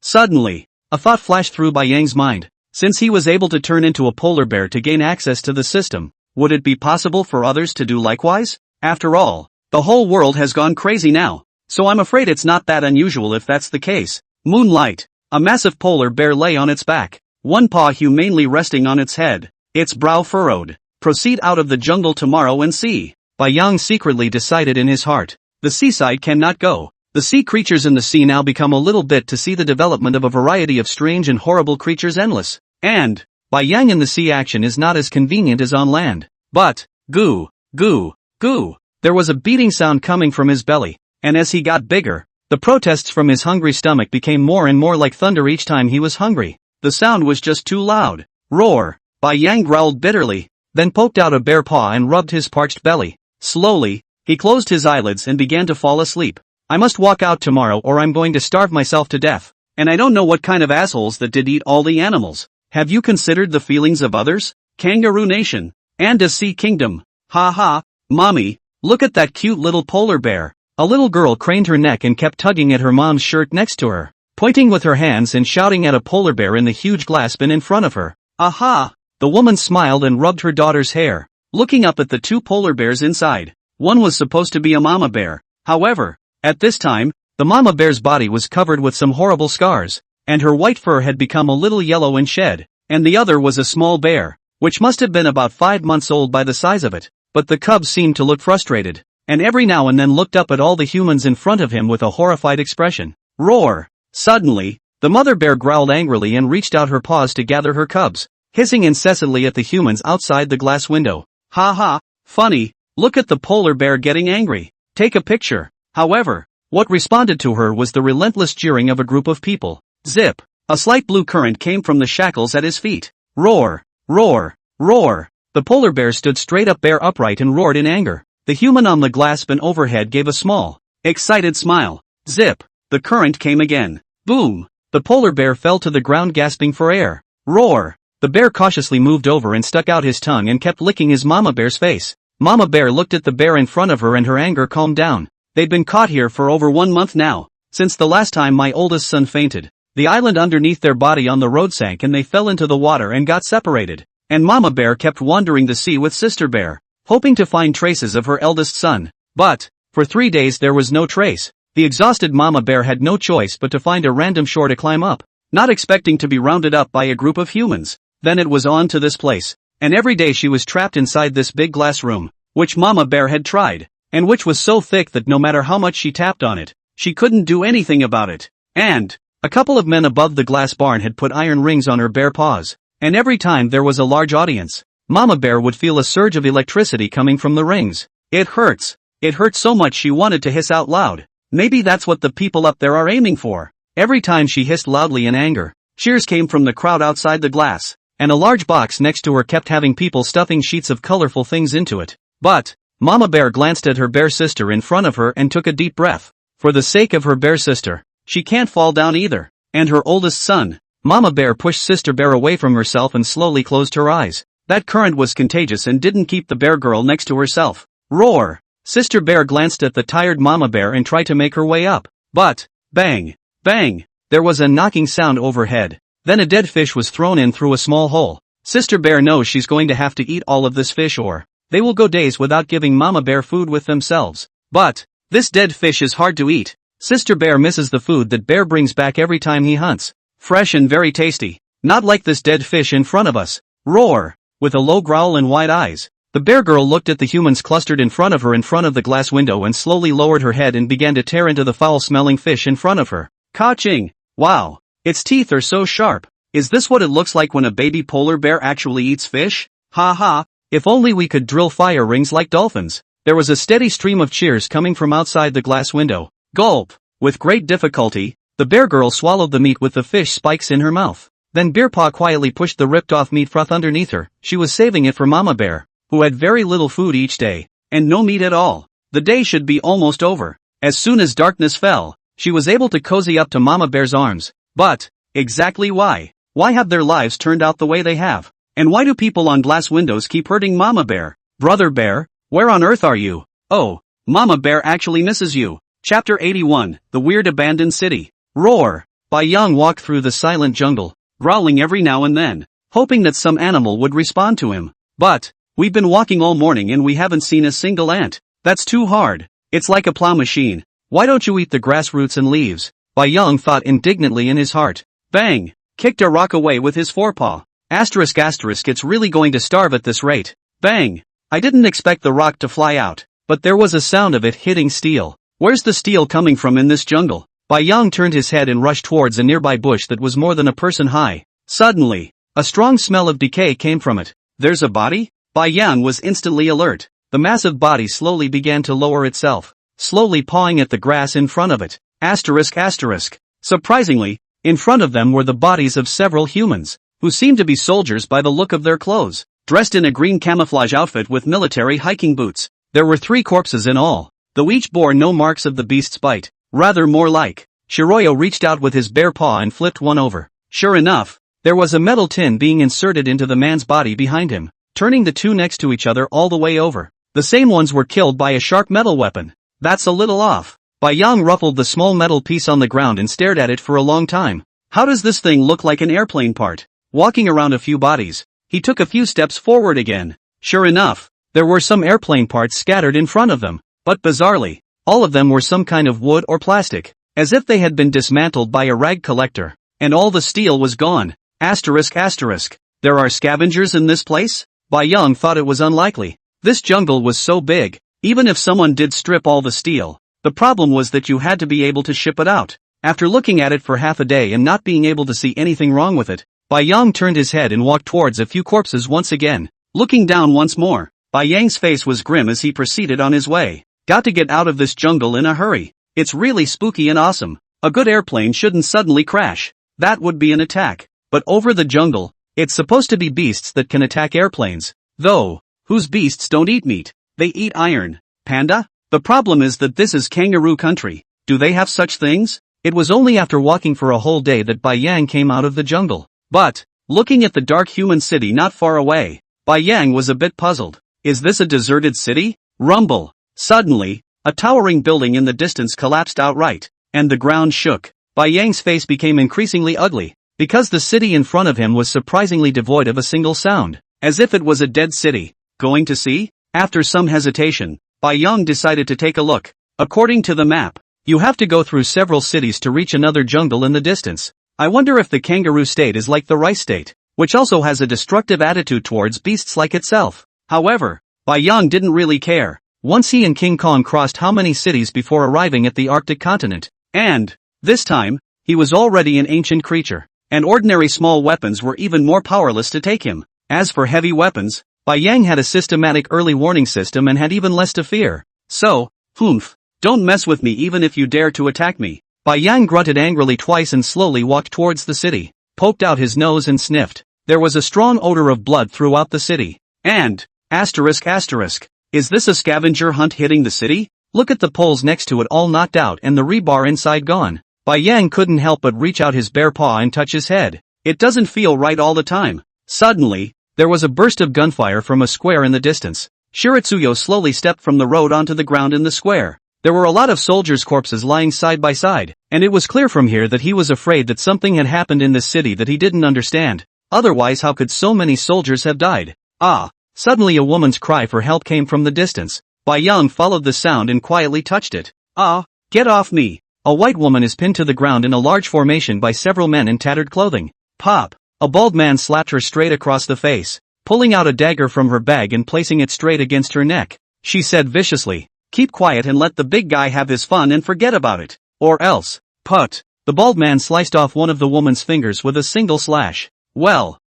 Suddenly, a thought flashed through Bai Yang's mind. Since he was able to turn into a polar bear to gain access to the system, would it be possible for others to do likewise? After all, the whole world has gone crazy now, so I'm afraid it's not that unusual if that's the case. Moonlight. A massive polar bear lay on its back, one paw humanely resting on its head, its brow furrowed. Proceed out of the jungle tomorrow and see. Bai Yang secretly decided in his heart. The seaside cannot go. The sea creatures in the sea now become a little bit to see the development of a variety of strange and horrible creatures endless. And, Bai Yang in the sea action is not as convenient as on land. But, goo, goo, goo, there was a beating sound coming from his belly, and as he got bigger, the protests from his hungry stomach became more and more like thunder each time he was hungry. The sound was just too loud. Roar! Bai Yang growled bitterly, then poked out a bare paw and rubbed his parched belly. Slowly, he closed his eyelids and began to fall asleep. I must walk out tomorrow or I'm going to starve myself to death. And I don't know what kind of assholes that did eat all the animals. Have you considered the feelings of others? Kangaroo Nation. And a Sea Kingdom. Ha ha, mommy, look at that cute little polar bear. A little girl craned her neck and kept tugging at her mom's shirt next to her, pointing with her hands and shouting at a polar bear in the huge glass bin in front of her. Aha! The woman smiled and rubbed her daughter's hair, looking up at the two polar bears inside. One was supposed to be a mama bear. However, at this time, the mama bear's body was covered with some horrible scars, and her white fur had become a little yellow and shed, and the other was a small bear, which must have been about 5 months old by the size of it. But the cub seemed to look frustrated, and every now and then looked up at all the humans in front of him with a horrified expression. Roar! Suddenly, the mother bear growled angrily and reached out her paws to gather her cubs, hissing incessantly at the humans outside the glass window. Ha ha, funny, look at the polar bear getting angry. Take a picture. However, what responded to her was the relentless jeering of a group of people. Zip! A slight blue current came from the shackles at his feet. Roar! Roar! Roar! The polar bear stood straight up bare upright and roared in anger. The human on the glass bin overhead gave a small, excited smile. Zip! The current came again. Boom! The polar bear fell to the ground gasping for air. Roar! The bear cautiously moved over and stuck out his tongue and kept licking his mama bear's face. Mama bear looked at the bear in front of her and her anger calmed down. They'd been caught here for over 1 month now, since the last time my oldest son fainted. The island underneath their body on the road sank and they fell into the water and got separated. And Mama Bear kept wandering the sea with Sister Bear, hoping to find traces of her eldest son. But, for 3 days there was no trace. The exhausted Mama Bear had no choice but to find a random shore to climb up, not expecting to be rounded up by a group of humans. Then it was on to this place, and every day she was trapped inside this big glass room, which Mama Bear had tried, and which was so thick that no matter how much she tapped on it, she couldn't do anything about it. And, a couple of men above the glass barn had put iron rings on her bare paws, and every time there was a large audience, Mama Bear would feel a surge of electricity coming from the rings. It hurts. It hurt so much she wanted to hiss out loud. Maybe that's what the people up there are aiming for. Every time she hissed loudly in anger, cheers came from the crowd outside the glass, and a large box next to her kept having people stuffing sheets of colorful things into it. But, Mama Bear glanced at her bear sister in front of her and took a deep breath. For the sake of her bear sister, she can't fall down either. And her oldest son, Mama Bear pushed Sister Bear away from herself and slowly closed her eyes. That current was contagious and didn't keep the bear girl next to herself. Roar! Sister Bear glanced at the tired Mama Bear and tried to make her way up. But, bang! Bang! There was a knocking sound overhead. Then a dead fish was thrown in through a small hole. Sister Bear knows she's going to have to eat all of this fish or they will go days without giving Mama Bear food with themselves. But, this dead fish is hard to eat. Sister Bear misses the food that Bear brings back every time he hunts. Fresh and very tasty. Not like this dead fish in front of us. Roar! With a low growl and wide eyes, the bear girl looked at the humans clustered in front of her in front of the glass window and slowly lowered her head and began to tear into the foul-smelling fish in front of her. Ka-ching! Wow! Its teeth are so sharp. Is this what it looks like when a baby polar bear actually eats fish? Ha ha! If only we could drill fire rings like dolphins. There was a steady stream of cheers coming from outside the glass window. Gulp! With great difficulty, the bear girl swallowed the meat with the fish spikes in her mouth. Then Bear Paw quietly pushed the ripped-off meat froth underneath her. She was saving it for Mama Bear, who had very little food each day, and no meat at all. The day should be almost over. As soon as darkness fell, she was able to cozy up to Mama Bear's arms. But, exactly why? Why have their lives turned out the way they have? And why do people on glass windows keep hurting Mama Bear? Brother Bear, where on earth are you? Oh, Mama Bear actually misses you. Chapter 81, The Weird Abandoned City. Roar! Bai Yang walked through the silent jungle, growling every now and then, hoping that some animal would respond to him. But, we've been walking all morning and we haven't seen a single ant. That's too hard. It's like a plow machine. Why don't you eat the grass roots and leaves? Bai Yang thought indignantly in his heart. Bang! Kicked a rock away with his forepaw. Asterisk asterisk, it's really going to starve at this rate. Bang! I didn't expect the rock to fly out, but there was a sound of it hitting steel. Where's the steel coming from in this jungle? Bai Yang turned his head and rushed towards a nearby bush that was more than a person high. Suddenly, a strong smell of decay came from it. There's a body? Bai Yang was instantly alert. The massive body slowly began to lower itself, slowly pawing at the grass in front of it. Asterisk asterisk. Surprisingly, in front of them were the bodies of several humans, who seemed to be soldiers by the look of their clothes, dressed in a green camouflage outfit with military hiking boots. There were 3 corpses in all, though each bore no marks of the beast's bite, rather more like. Shiroyo reached out with his bare paw and flipped one over. Sure enough, there was a metal tin being inserted into the man's body behind him, turning the 2 next to each other all the way over. The same ones were killed by a sharp metal weapon. That's a little off. Bai Yang ruffled the small metal piece on the ground and stared at it for a long time. How does this thing look like an airplane part? Walking around a few bodies, he took a few steps forward again. Sure enough, there were some airplane parts scattered in front of them, but bizarrely, all of them were some kind of wood or plastic, as if they had been dismantled by a rag collector, and all the steel was gone. Asterisk asterisk. There are scavengers in this place? Bai Yang thought it was unlikely. This jungle was so big, even if someone did strip all the steel, the problem was that you had to be able to ship it out. After looking at it for half a day and not being able to see anything wrong with it, Bai Yang turned his head and walked towards a few corpses once again. Looking down once more, Bai Yang's face was grim as he proceeded on his way. Got to get out of this jungle in a hurry. It's really spooky and awesome. A good airplane shouldn't suddenly crash. That would be an attack. But over the jungle, it's supposed to be beasts that can attack airplanes. Though, whose beasts don't eat meat? They eat iron. Panda? The problem is that this is kangaroo country. Do they have such things? It was only after walking for a whole day that Bai Yang came out of the jungle. But, looking at the dark human city not far away, Bai Yang was a bit puzzled. Is this a deserted city? Rumble. Suddenly, a towering building in the distance collapsed outright, and the ground shook. Bai Yang's face became increasingly ugly, because the city in front of him was surprisingly devoid of a single sound, as if it was a dead city. Going to see? After some hesitation, Bai Yang decided to take a look. According to the map, you have to go through several cities to reach another jungle in the distance. I wonder if the kangaroo state is like the rice state, which also has a destructive attitude towards beasts like itself. However, Bai Yang didn't really care. Once he and King Kong crossed how many cities before arriving at the Arctic continent, and, this time, he was already an ancient creature, and ordinary small weapons were even more powerless to take him. As for heavy weapons, Bai Yang had a systematic early warning system and had even less to fear. So, humph, don't mess with me even if you dare to attack me. Bai Yang grunted angrily twice and slowly walked towards the city, poked out his nose and sniffed. There was a strong odor of blood throughout the city. And, asterisk asterisk. Is this a scavenger hunt hitting the city? Look at the poles next to it all knocked out and the rebar inside gone. Bai Yang couldn't help but reach out his bare paw and touch his head. It doesn't feel right all the time. Suddenly, there was a burst of gunfire from a square in the distance. Shiritsuyo slowly stepped from the road onto the ground in the square. There were a lot of soldiers' corpses lying side by side, and it was clear from here that he was afraid that something had happened in this city that he didn't understand. Otherwise, how could so many soldiers have died? Ah! Suddenly a woman's cry for help came from the distance. Bai Yang followed the sound and quietly touched it. Ah! Get off me! A white woman is pinned to the ground in a large formation by several men in tattered clothing. Pop! A bald man slapped her straight across the face, pulling out a dagger from her bag and placing it straight against her neck. She said viciously, "Keep quiet and let the big guy have his fun and forget about it. Or else." Put! The bald man sliced off one of the woman's fingers with a single slash. Well.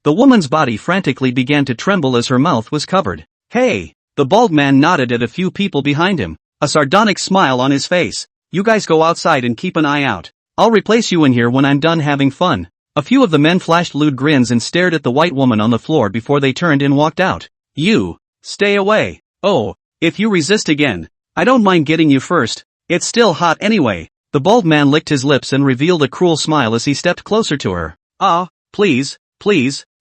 The woman's body frantically began to tremble as her mouth was covered. Hey! The bald man nodded at a few people behind him, a sardonic smile on his face. You guys go outside and keep an eye out. I'll replace you in here when I'm done having fun. A few of the men flashed lewd grins and stared at the white woman on the floor before they turned and walked out. You! Stay away. Oh, if you resist again, I don't mind getting you first. It's still hot anyway. The bald man licked his lips and revealed a cruel smile as he stepped closer to her. Ah, please,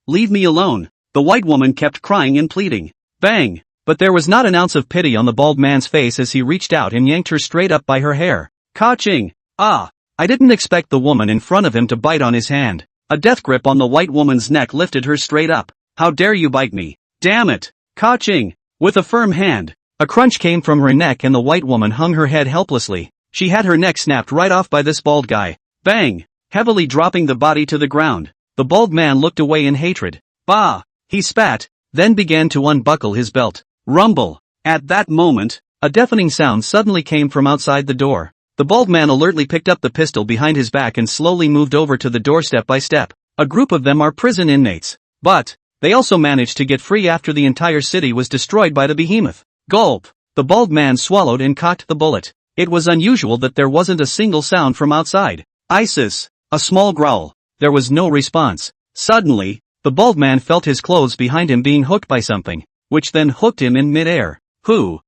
leave me alone. The white woman kept crying and pleading. Bang! But there was not an ounce of pity on the bald man's face as he reached out and yanked her straight up by her hair. Ka-ching! Ah! I didn't expect the woman in front of him to bite on his hand. A death grip on the white woman's neck lifted her straight up. How dare you bite me? Damn it! Ka-ching! With a firm hand. A crunch came from her neck and the white woman hung her head helplessly. She had her neck snapped right off by this bald guy. Bang! Heavily dropping the body to the ground. The bald man looked away in hatred. Bah! He spat, then began to unbuckle his belt. Rumble! At that moment, a deafening sound suddenly came from outside the door. The bald man alertly picked up the pistol behind his back and slowly moved over to the door step by step. A group of them are prison inmates. But, They also managed to get free after the entire city was destroyed by the behemoth. Gulp! The bald man swallowed and cocked the bullet. It was unusual that there wasn't a single sound from outside. Isis! A small growl. There was no response. Suddenly, the bald man felt his clothes behind him being hooked by something, which then hooked him in mid-air. Who?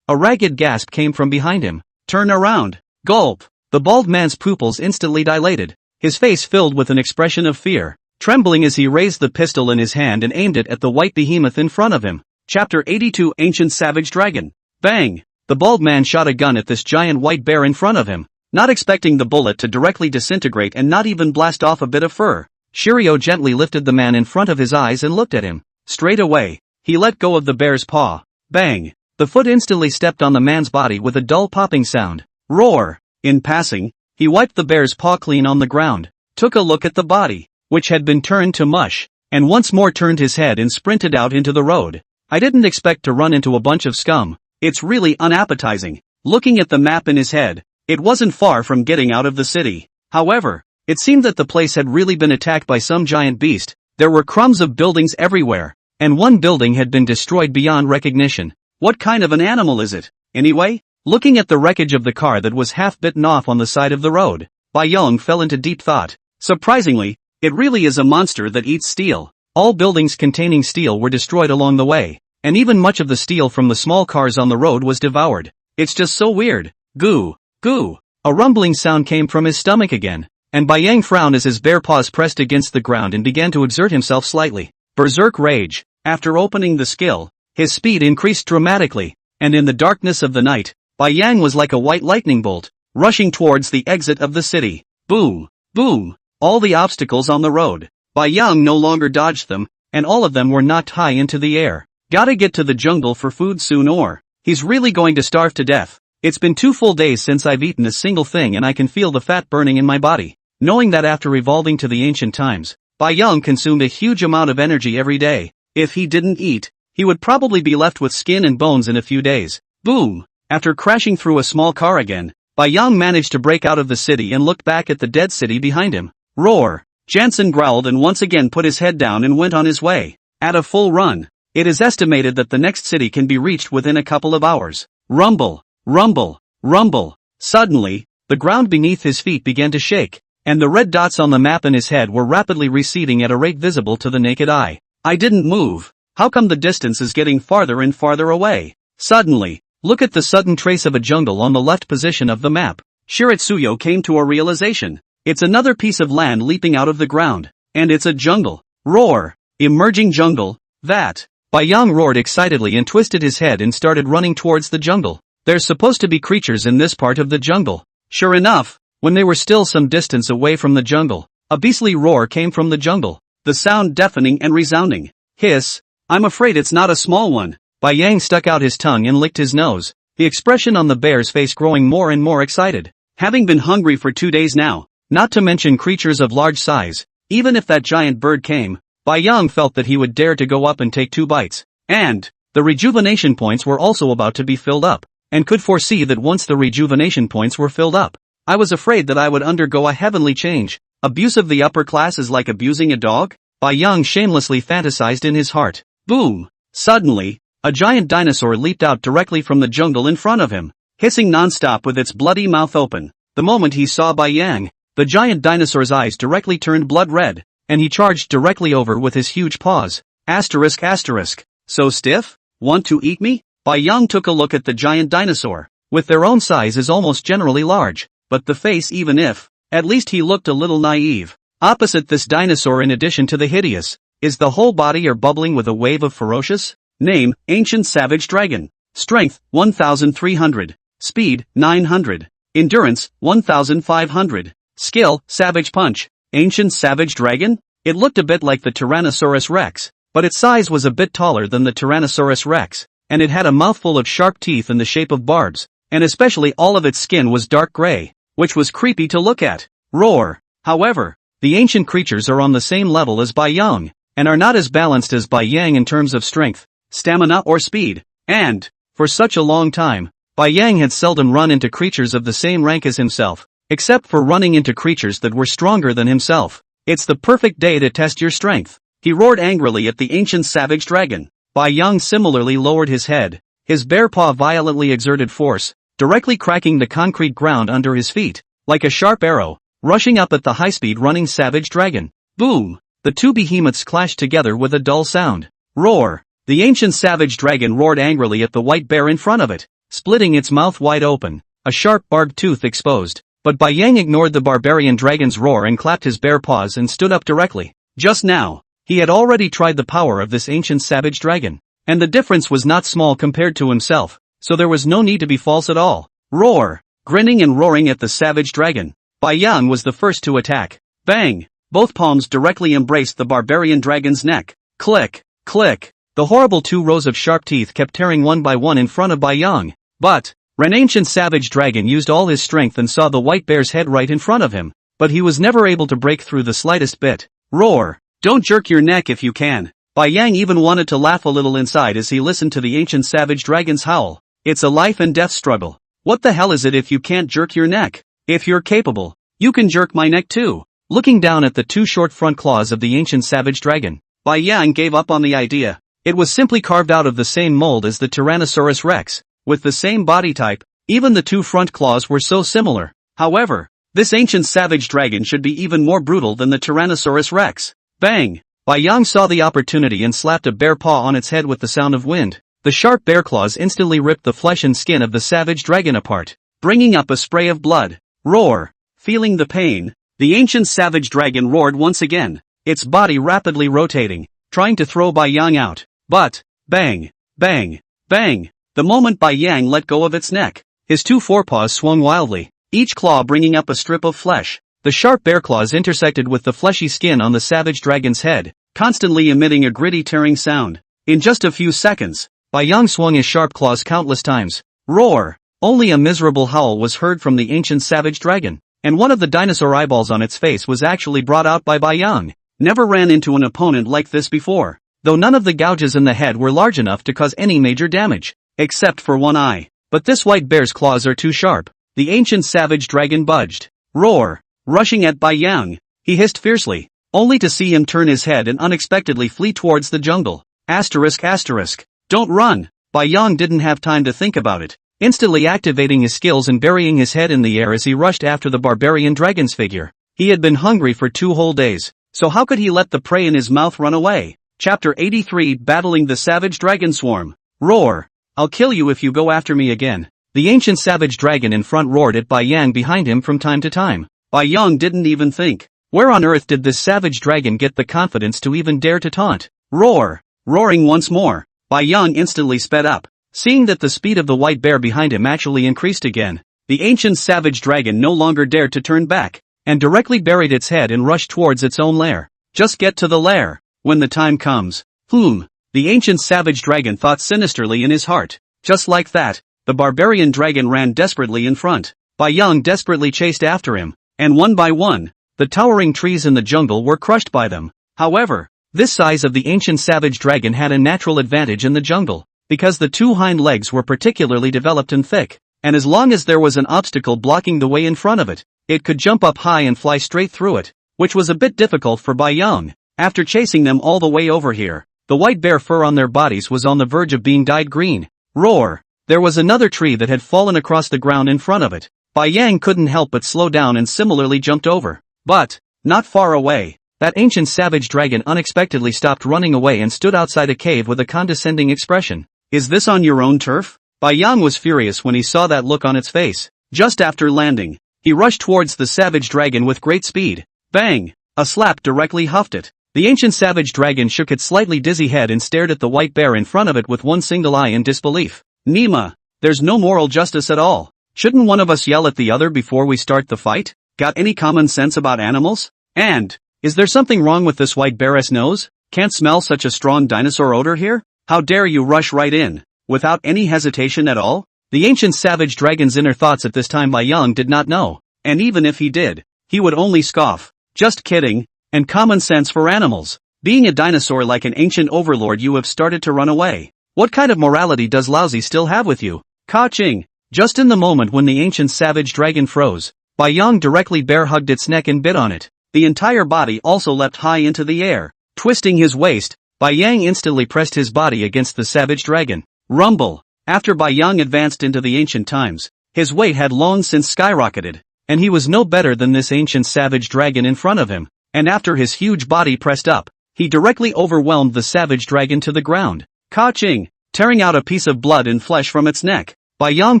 A ragged gasp came from behind him. Turn around. Gulp! The bald man's pupils instantly dilated. His face filled with an expression of fear, trembling as he raised the pistol in his hand and aimed it at the white behemoth in front of him. Chapter 82 Ancient Savage Dragon. Bang! The bald man shot a gun at this giant white bear in front of him, not expecting the bullet to directly disintegrate and not even blast off a bit of fur. Shiryu gently lifted the man in front of his eyes and looked at him. Straight away, he let go of the bear's paw. Bang! The foot instantly stepped on the man's body with a dull popping sound. Roar! In passing, he wiped the bear's paw clean on the ground, took a look at the body, which had been turned to mush, and once more turned his head and sprinted out into the road. I didn't expect to run into a bunch of scum. It's really unappetizing. Looking at the map in his head, it wasn't far from getting out of the city. However, it seemed that the place had really been attacked by some giant beast. There were crumbs of buildings everywhere, and one building had been destroyed beyond recognition. What kind of an animal is it, anyway? Looking at the wreckage of the car that was half bitten off on the side of the road, Bai Yong fell into deep thought. Surprisingly, it really is a monster that eats steel. All buildings containing steel were destroyed along the way, and even much of the steel from the small cars on the road was devoured. It's just so weird. Goo! Goo! A rumbling sound came from his stomach again, and Bai Yang frowned as his bare paws pressed against the ground and began to exert himself slightly. Berserk Rage. After opening the skill, his speed increased dramatically, and in the darkness of the night, Bai Yang was like a white lightning bolt, rushing towards the exit of the city. Boom! Boom! All the obstacles on the road. Bai Yang no longer dodged them, and all of them were knocked high into the air. Gotta get to the jungle for food soon or he's really going to starve to death. It's been 2 full days since I've eaten a single thing and I can feel the fat burning in my body. Knowing that after revolving to the ancient times, Bai Yang consumed a huge amount of energy every day. If he didn't eat, he would probably be left with skin and bones in a few days. Boom! After crashing through a small car again, Bai Yang managed to break out of the city and looked back at the dead city behind him. Roar! Jansen growled and once again put his head down and went on his way. At a full run, it is estimated that the next city can be reached within a couple of hours. Rumble! Rumble! Rumble! Suddenly, the ground beneath his feet began to shake, and the red dots on the map in his head were rapidly receding at a rate visible to the naked eye. I didn't move. How come the distance is getting farther and farther away? Suddenly, look at the sudden trace of a jungle on the left position of the map. Shiritsuyo came to a realization. It's another piece of land leaping out of the ground, and it's a jungle. Roar! Emerging jungle, that. Bai Yang roared excitedly and twisted his head and started running towards the jungle. There's supposed to be creatures in this part of the jungle. Sure enough, when they were still some distance away from the jungle, a beastly roar came from the jungle, the sound deafening and resounding. Hiss! I'm afraid it's not a small one. Bai Yang stuck out his tongue and licked his nose, the expression on the bear's face growing more and more excited. Having been hungry for 2 days now, not to mention creatures of large size, even if that giant bird came, Bai Yang felt that he would dare to go up and take 2 bites. And the rejuvenation points were also about to be filled up, and could foresee that once the rejuvenation points were filled up, I was afraid that I would undergo a heavenly change. Abuse of the upper class is like abusing a dog? Bai Yang shamelessly fantasized in his heart. Boom! Suddenly, a giant dinosaur leaped out directly from the jungle in front of him, hissing non-stop with its bloody mouth open. The moment he saw Bai Yang, the giant dinosaur's eyes directly turned blood red, and he charged directly over with his huge paws. Asterisk asterisk. So stiff? Want to eat me? Bai Yang took a look at the giant dinosaur. With their own size is almost generally large, but the face, even if, at least he looked a little naive. Opposite this dinosaur, in addition to the hideous, is the whole body bubbling with a wave of ferocious? Name, Ancient Savage Dragon. Strength, 1,300. Speed, 900. Endurance, 1,500. Skill, Savage Punch. Ancient Savage Dragon? It looked a bit like the Tyrannosaurus Rex, but its size was a bit taller than the Tyrannosaurus Rex, and it had a mouthful of sharp teeth in the shape of barbs, and especially all of its skin was dark gray, which was creepy to look at. Roar! However, the ancient creatures are on the same level as Bai Yang, and are not as balanced as Bai Yang in terms of strength, stamina or speed, and, for such a long time, Bai Yang had seldom run into creatures of the same rank as himself, except for running into creatures that were stronger than himself. It's the perfect day to test your strength. He roared angrily at the ancient savage dragon. Bai Yang similarly lowered his head. His bare paw violently exerted force, directly cracking the concrete ground under his feet, like a sharp arrow, rushing up at the high-speed running savage dragon. Boom! The two behemoths clashed together with a dull sound. Roar! The ancient savage dragon roared angrily at the white bear in front of it, splitting its mouth wide open, a sharp barbed tooth exposed. But Bai Yang ignored the barbarian dragon's roar and clapped his bare paws and stood up directly. Just now, he had already tried the power of this ancient savage dragon, and the difference was not small compared to himself, so there was no need to be false at all. Roar! Grinning and roaring at the savage dragon, Bai Yang was the first to attack. Bang! Both palms directly embraced the barbarian dragon's neck. Click! Click! The horrible 2 rows of sharp teeth kept tearing one by one in front of Bai Yang. But an ancient savage dragon used all his strength and saw the white bear's head right in front of him, but he was never able to break through the slightest bit. Roar! Don't jerk your neck if you can. Bai Yang even wanted to laugh a little inside as he listened to the ancient savage dragon's howl. It's a life and death struggle. What the hell is it if you can't jerk your neck? If you're capable, you can jerk my neck too. Looking down at the 2 short front claws of the ancient savage dragon, Bai Yang gave up on the idea. It was simply carved out of the same mold as the Tyrannosaurus Rex, with the same body type. Even the 2 front claws were so similar. However, this ancient savage dragon should be even more brutal than the Tyrannosaurus Rex. Bang! Bai Yang saw the opportunity and slapped a bare paw on its head with the sound of wind. The sharp bear claws instantly ripped the flesh and skin of the savage dragon apart, bringing up a spray of blood. Roar! Feeling the pain, the ancient savage dragon roared once again, its body rapidly rotating, trying to throw Bai Yang out. But, bang! Bang! Bang! The moment Bai Yang let go of its neck, his 2 forepaws swung wildly, each claw bringing up a strip of flesh. The sharp bear claws intersected with the fleshy skin on the savage dragon's head, constantly emitting a gritty tearing sound. In just a few seconds, Bai Yang swung his sharp claws countless times. Roar! Only a miserable howl was heard from the ancient savage dragon, and one of the dinosaur eyeballs on its face was actually brought out by Bai Yang. Never ran into an opponent like this before, though none of the gouges in the head were large enough to cause any major damage, except for one eye. But this white bear's claws are too sharp. The ancient savage dragon budged. Roar! Rushing at Bai Yang, he hissed fiercely, only to see him turn his head and unexpectedly flee towards the jungle. Asterisk asterisk. Don't run! Bai Yang didn't have time to think about it, instantly activating his skills and burying his head in the air as he rushed after the barbarian dragon's figure. He had been hungry for 2 whole days, so how could he let the prey in his mouth run away? Chapter 83 Battling the Savage Dragon Swarm. Roar! I'll kill you if you go after me again. The ancient savage dragon in front roared at Bai Yang behind him from time to time. Bai Yang didn't even think. Where on earth did this savage dragon get the confidence to even dare to taunt? Roar! Roaring once more, Bai Yang instantly sped up. Seeing that the speed of the white bear behind him actually increased again, the ancient savage dragon no longer dared to turn back, and directly buried its head and rushed towards its own lair. Just get to the lair, when the time comes. The ancient savage dragon thought sinisterly in his heart. Just like that, the barbarian dragon ran desperately in front. Bai Yang desperately chased after him, and one by one, the towering trees in the jungle were crushed by them. However, this size of the ancient savage dragon had a natural advantage in the jungle, because the 2 hind legs were particularly developed and thick, and as long as there was an obstacle blocking the way in front of it, it could jump up high and fly straight through it, which was a bit difficult for Bai Yang. After chasing them all the way over here, the white bear fur on their bodies was on the verge of being dyed green. Roar! There was another tree that had fallen across the ground in front of it. Bai Yang couldn't help but slow down and similarly jumped over. But, not far away, that ancient savage dragon unexpectedly stopped running away and stood outside a cave with a condescending expression. Is this on your own turf? Bai Yang was furious when he saw that look on its face. Just after landing, he rushed towards the savage dragon with great speed. Bang! A slap directly huffed it. The ancient savage dragon shook its slightly dizzy head and stared at the white bear in front of it with one single eye in disbelief. Nima, there's no moral justice at all. Shouldn't one of us yell at the other before we start the fight? Got any common sense about animals? And, is there something wrong with this white bear's nose? Can't smell such a strong dinosaur odor here? How dare you rush right in, without any hesitation at all? The ancient savage dragon's inner thoughts at this time Bai Yang did not know, and even if he did, he would only scoff. Just kidding, and common sense for animals. Being a dinosaur like an ancient overlord you have started to run away. What kind of morality does Lousy still have with you? Ka-ching! Just in the moment when the ancient savage dragon froze, Bai Yang directly bear hugged its neck and bit on it. The entire body also leapt high into the air. Twisting his waist, Bai Yang instantly pressed his body against the savage dragon. Rumble. After Bai Yang advanced into the ancient times, his weight had long since skyrocketed, and he was no better than this ancient savage dragon in front of him, and after his huge body pressed up, he directly overwhelmed the savage dragon to the ground. Ka-ching! Tearing out a piece of blood and flesh from its neck, Bai Yang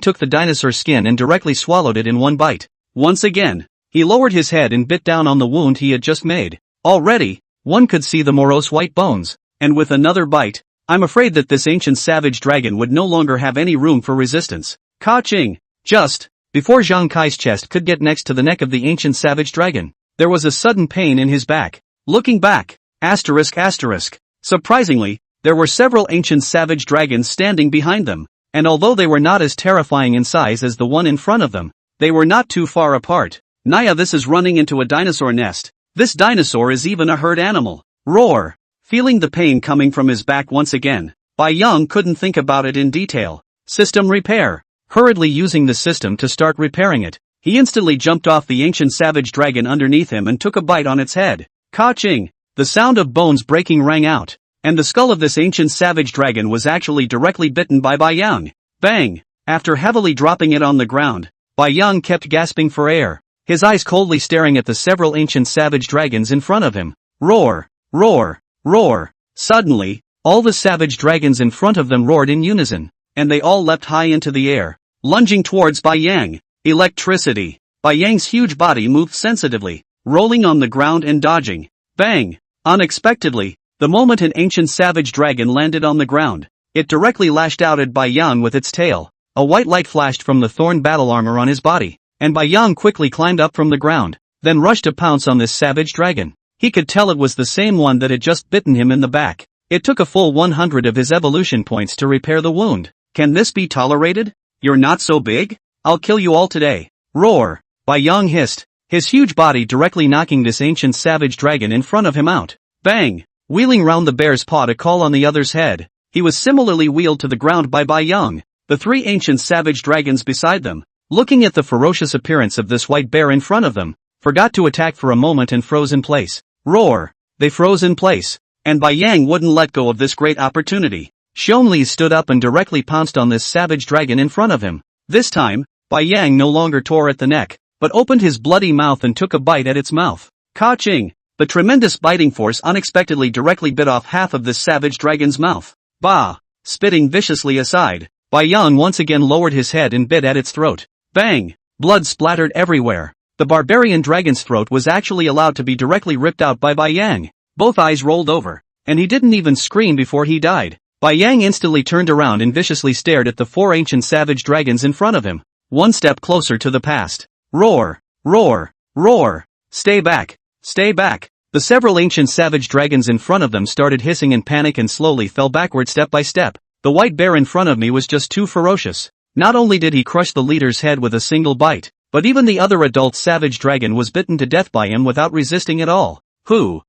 took the dinosaur skin and directly swallowed it in one bite. Once again, he lowered his head and bit down on the wound he had just made. Already, one could see the morose white bones, and with another bite, I'm afraid that this ancient savage dragon would no longer have any room for resistance. Ka-ching! Just before Zhang Kai's chest could get next to the neck of the ancient savage dragon, there was a sudden pain in his back. Looking back, ***. Surprisingly, there were several ancient savage dragons standing behind them, and although they were not as terrifying in size as the one in front of them, they were not too far apart. Naya, this is running into a dinosaur nest. This dinosaur is even a herd animal. Roar! Feeling the pain coming from his back once again, Bai Yang couldn't think about it in detail. System repair. Hurriedly using the system to start repairing it, he instantly jumped off the ancient savage dragon underneath him and took a bite on its head. Ka-ching! The sound of bones breaking rang out, and the skull of this ancient savage dragon was actually directly bitten by Bai Yang. Bang! After heavily dropping it on the ground, Bai Yang kept gasping for air, his eyes coldly staring at the several ancient savage dragons in front of him. Roar! Roar! Roar! Suddenly, all the savage dragons in front of them roared in unison, and they all leapt high into the air, lunging towards Bai Yang. Electricity! Bai Yang's huge body moved sensitively, rolling on the ground and dodging. Bang! Unexpectedly, the moment an ancient savage dragon landed on the ground, it directly lashed out at Bai Yang with its tail. A white light flashed from the thorn battle armor on his body, and Bai Yang quickly climbed up from the ground, then rushed to pounce on this savage dragon. He could tell it was the same one that had just bitten him in the back. It took a full 100 of his evolution points to repair the wound. Can this be tolerated? You're not so big? I'll kill you all today. Roar! Bai Yang hissed, his huge body directly knocking this ancient savage dragon in front of him out. Bang! Wheeling round the bear's paw to call on the other's head, he was similarly wheeled to the ground by Bai Yang. The three ancient savage dragons beside them, looking at the ferocious appearance of this white bear in front of them, forgot to attack for a moment and froze in place. Roar! They froze in place, and Bai Yang wouldn't let go of this great opportunity. Xiongli stood up and directly pounced on this savage dragon in front of him. This time, Bai Yang no longer tore at the neck, but opened his bloody mouth and took a bite at its mouth. Ka-ching! The tremendous biting force unexpectedly directly bit off half of this savage dragon's mouth. Bah! Spitting viciously aside, Bai Yang once again lowered his head and bit at its throat. Bang! Blood splattered everywhere. The barbarian dragon's throat was actually allowed to be directly ripped out by Bai Yang. Both eyes rolled over, and he didn't even scream before he died. Bai Yang instantly turned around and viciously stared at the four ancient savage dragons in front of him, one step closer to the past. Roar! Roar! Roar! Stay back! Stay back! The several ancient savage dragons in front of them started hissing in panic and slowly fell backward step by step. The white bear in front of me was just too ferocious. Not only did he crush the leader's head with a single bite, but even the other adult savage dragon was bitten to death by him without resisting at all. Who?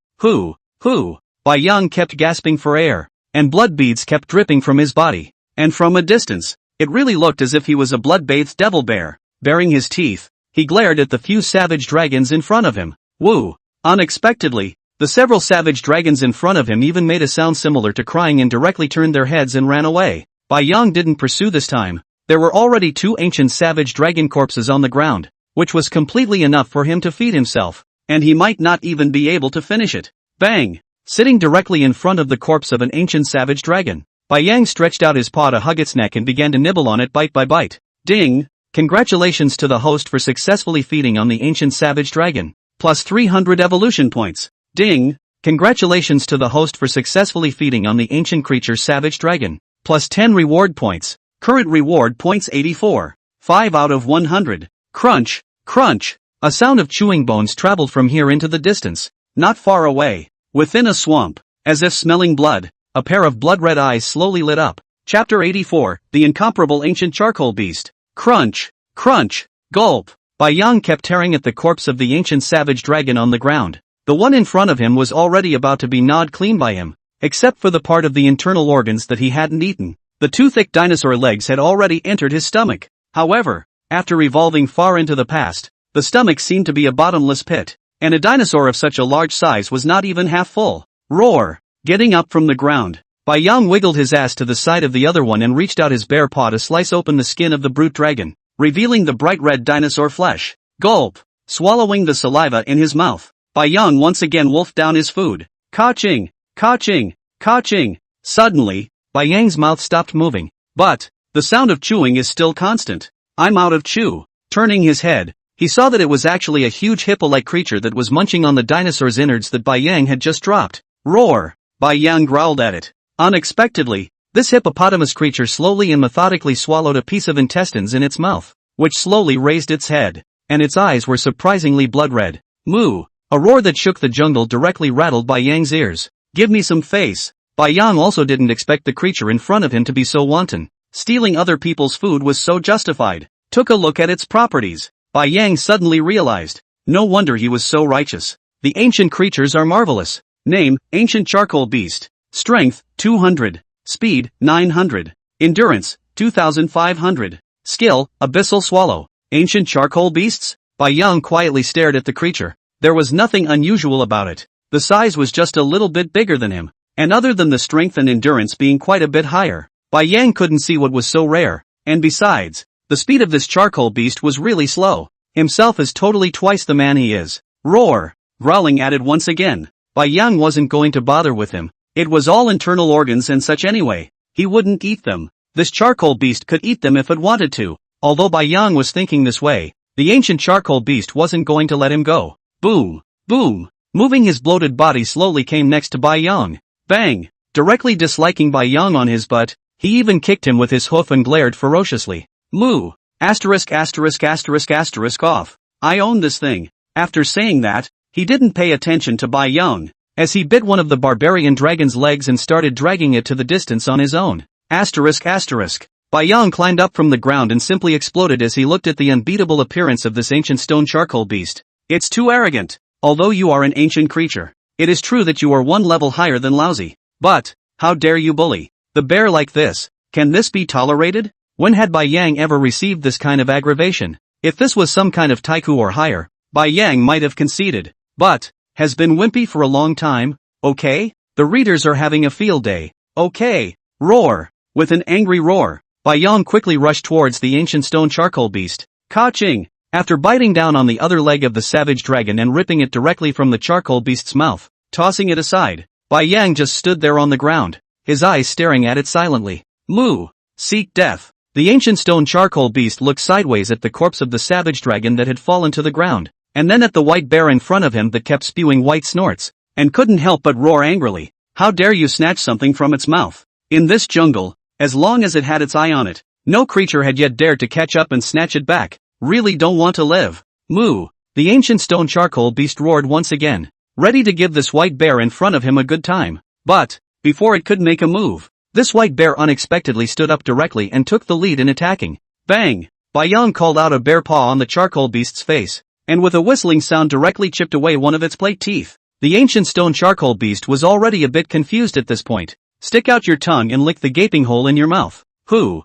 Bai Yang kept gasping for air, and blood beads kept dripping from his body. And from a distance, it really looked as if he was a blood-bathed devil bear. Baring his teeth, he glared at the few savage dragons in front of him. Woo! Unexpectedly, the several savage dragons in front of him even made a sound similar to crying and directly turned their heads and ran away. Bai Yang didn't pursue this time. There were already two ancient savage dragon corpses on the ground, which was completely enough for him to feed himself, and he might not even be able to finish it. Bang! Sitting directly in front of the corpse of an ancient savage dragon, Bai Yang stretched out his paw to hug its neck and began to nibble on it bite by bite. Ding! Congratulations to the host for successfully feeding on the ancient savage dragon. Plus 300 evolution points. Ding! Congratulations to the host for successfully feeding on the ancient creature savage dragon. Plus 10 reward points. Current reward points 84. 5 out of 100. Crunch! Crunch! A sound of chewing bones traveled from here into the distance. Not far away, within a swamp, as if smelling blood, a pair of blood-red eyes slowly lit up. Chapter 84, The Incomparable Ancient Charcoal Beast. Crunch! Crunch! Gulp! Bai Yang kept tearing at the corpse of the ancient savage dragon on the ground. The one in front of him was already about to be gnawed clean by him, except for the part of the internal organs that he hadn't eaten. The two thick dinosaur legs had already entered his stomach. However, after revolving far into the past, the stomach seemed to be a bottomless pit, and a dinosaur of such a large size was not even half full. Roar! Getting up from the ground, Bai Yang wiggled his ass to the side of the other one and reached out his bare paw to slice open the skin of the brute dragon, revealing the bright red dinosaur flesh. Gulp! Swallowing the saliva in his mouth, Bai Yang once again wolfed down his food. Ka-ching! Ka-ching! Ka-ching! Suddenly, Bai Yang's mouth stopped moving, but the sound of chewing is still constant. I'm out of chew. Turning his head, he saw that it was actually a huge hippo-like creature that was munching on the dinosaur's innards that Bai Yang had just dropped. Roar! Bai Yang growled at it. Unexpectedly, this hippopotamus creature slowly and methodically swallowed a piece of intestines in its mouth, which slowly raised its head, and its eyes were surprisingly blood-red. Moo! A roar that shook the jungle directly rattled Bai Yang's ears. Give me some face. Bai Yang also didn't expect the creature in front of him to be so wanton. Stealing other people's food was so justified. Took a look at its properties. Bai Yang suddenly realized. No wonder he was so righteous. The ancient creatures are marvelous. Name, Ancient Charcoal Beast. Strength, 200. Speed, 900. Endurance, 2500. Skill, Abyssal Swallow. Ancient Charcoal Beasts? Bai Yang quietly stared at the creature. There was nothing unusual about it. The size was just a little bit bigger than him, and other than the strength and endurance being quite a bit higher, Bai Yang couldn't see what was so rare, and besides, the speed of this charcoal beast was really slow. Himself is totally twice the man he is. Roar! Growling at it once again. Bai Yang wasn't going to bother with him. It was all internal organs and such anyway. He wouldn't eat them. This charcoal beast could eat them if it wanted to. Although Bai Yang was thinking this way, the ancient charcoal beast wasn't going to let him go. Boom! Boom! Moving his bloated body slowly came next to Bai Yang. Bang! Directly disliking Bai Yang on his butt, he even kicked him with his hoof and glared ferociously. Moo! Asterisk asterisk asterisk asterisk off. I own this thing. After saying that, he didn't pay attention to Bai Yang, as he bit one of the barbarian dragon's legs and started dragging it to the distance on his own. Asterisk asterisk. Bai Yang climbed up from the ground and simply exploded as he looked at the unbeatable appearance of this ancient stone charcoal beast. It's too arrogant. Although you are an ancient creature, it is true that you are one level higher than lousy. But, how dare you bully the bear like this? Can this be tolerated? When had Bai Yang ever received this kind of aggravation? If this was some kind of taiku or higher, Bai Yang might have conceded. But, has been wimpy for a long time, okay? The readers are having a field day, okay? Roar! With an angry roar, Bai Yang quickly rushed towards the ancient stone charcoal beast. Ka-ching! After biting down on the other leg of the savage dragon and ripping it directly from the charcoal beast's mouth, tossing it aside, Bai Yang just stood there on the ground, his eyes staring at it silently. Moo! Seek death! The ancient stone charcoal beast looked sideways at the corpse of the savage dragon that had fallen to the ground, and then at the white bear in front of him that kept spewing white snorts, and couldn't help but roar angrily. How dare you snatch something from its mouth? In this jungle, as long as it had its eye on it, no creature had yet dared to catch up and snatch it back. Really don't want to live. Moo! The ancient stone charcoal beast roared once again, ready to give this white bear in front of him a good time. But, before it could make a move, this white bear unexpectedly stood up directly and took the lead in attacking. Bang! Bai Yang called out a bear paw on the charcoal beast's face, and with a whistling sound directly chipped away one of its plate teeth. The ancient stone charcoal beast was already a bit confused at this point. Stick out your tongue and lick the gaping hole in your mouth. Hoo!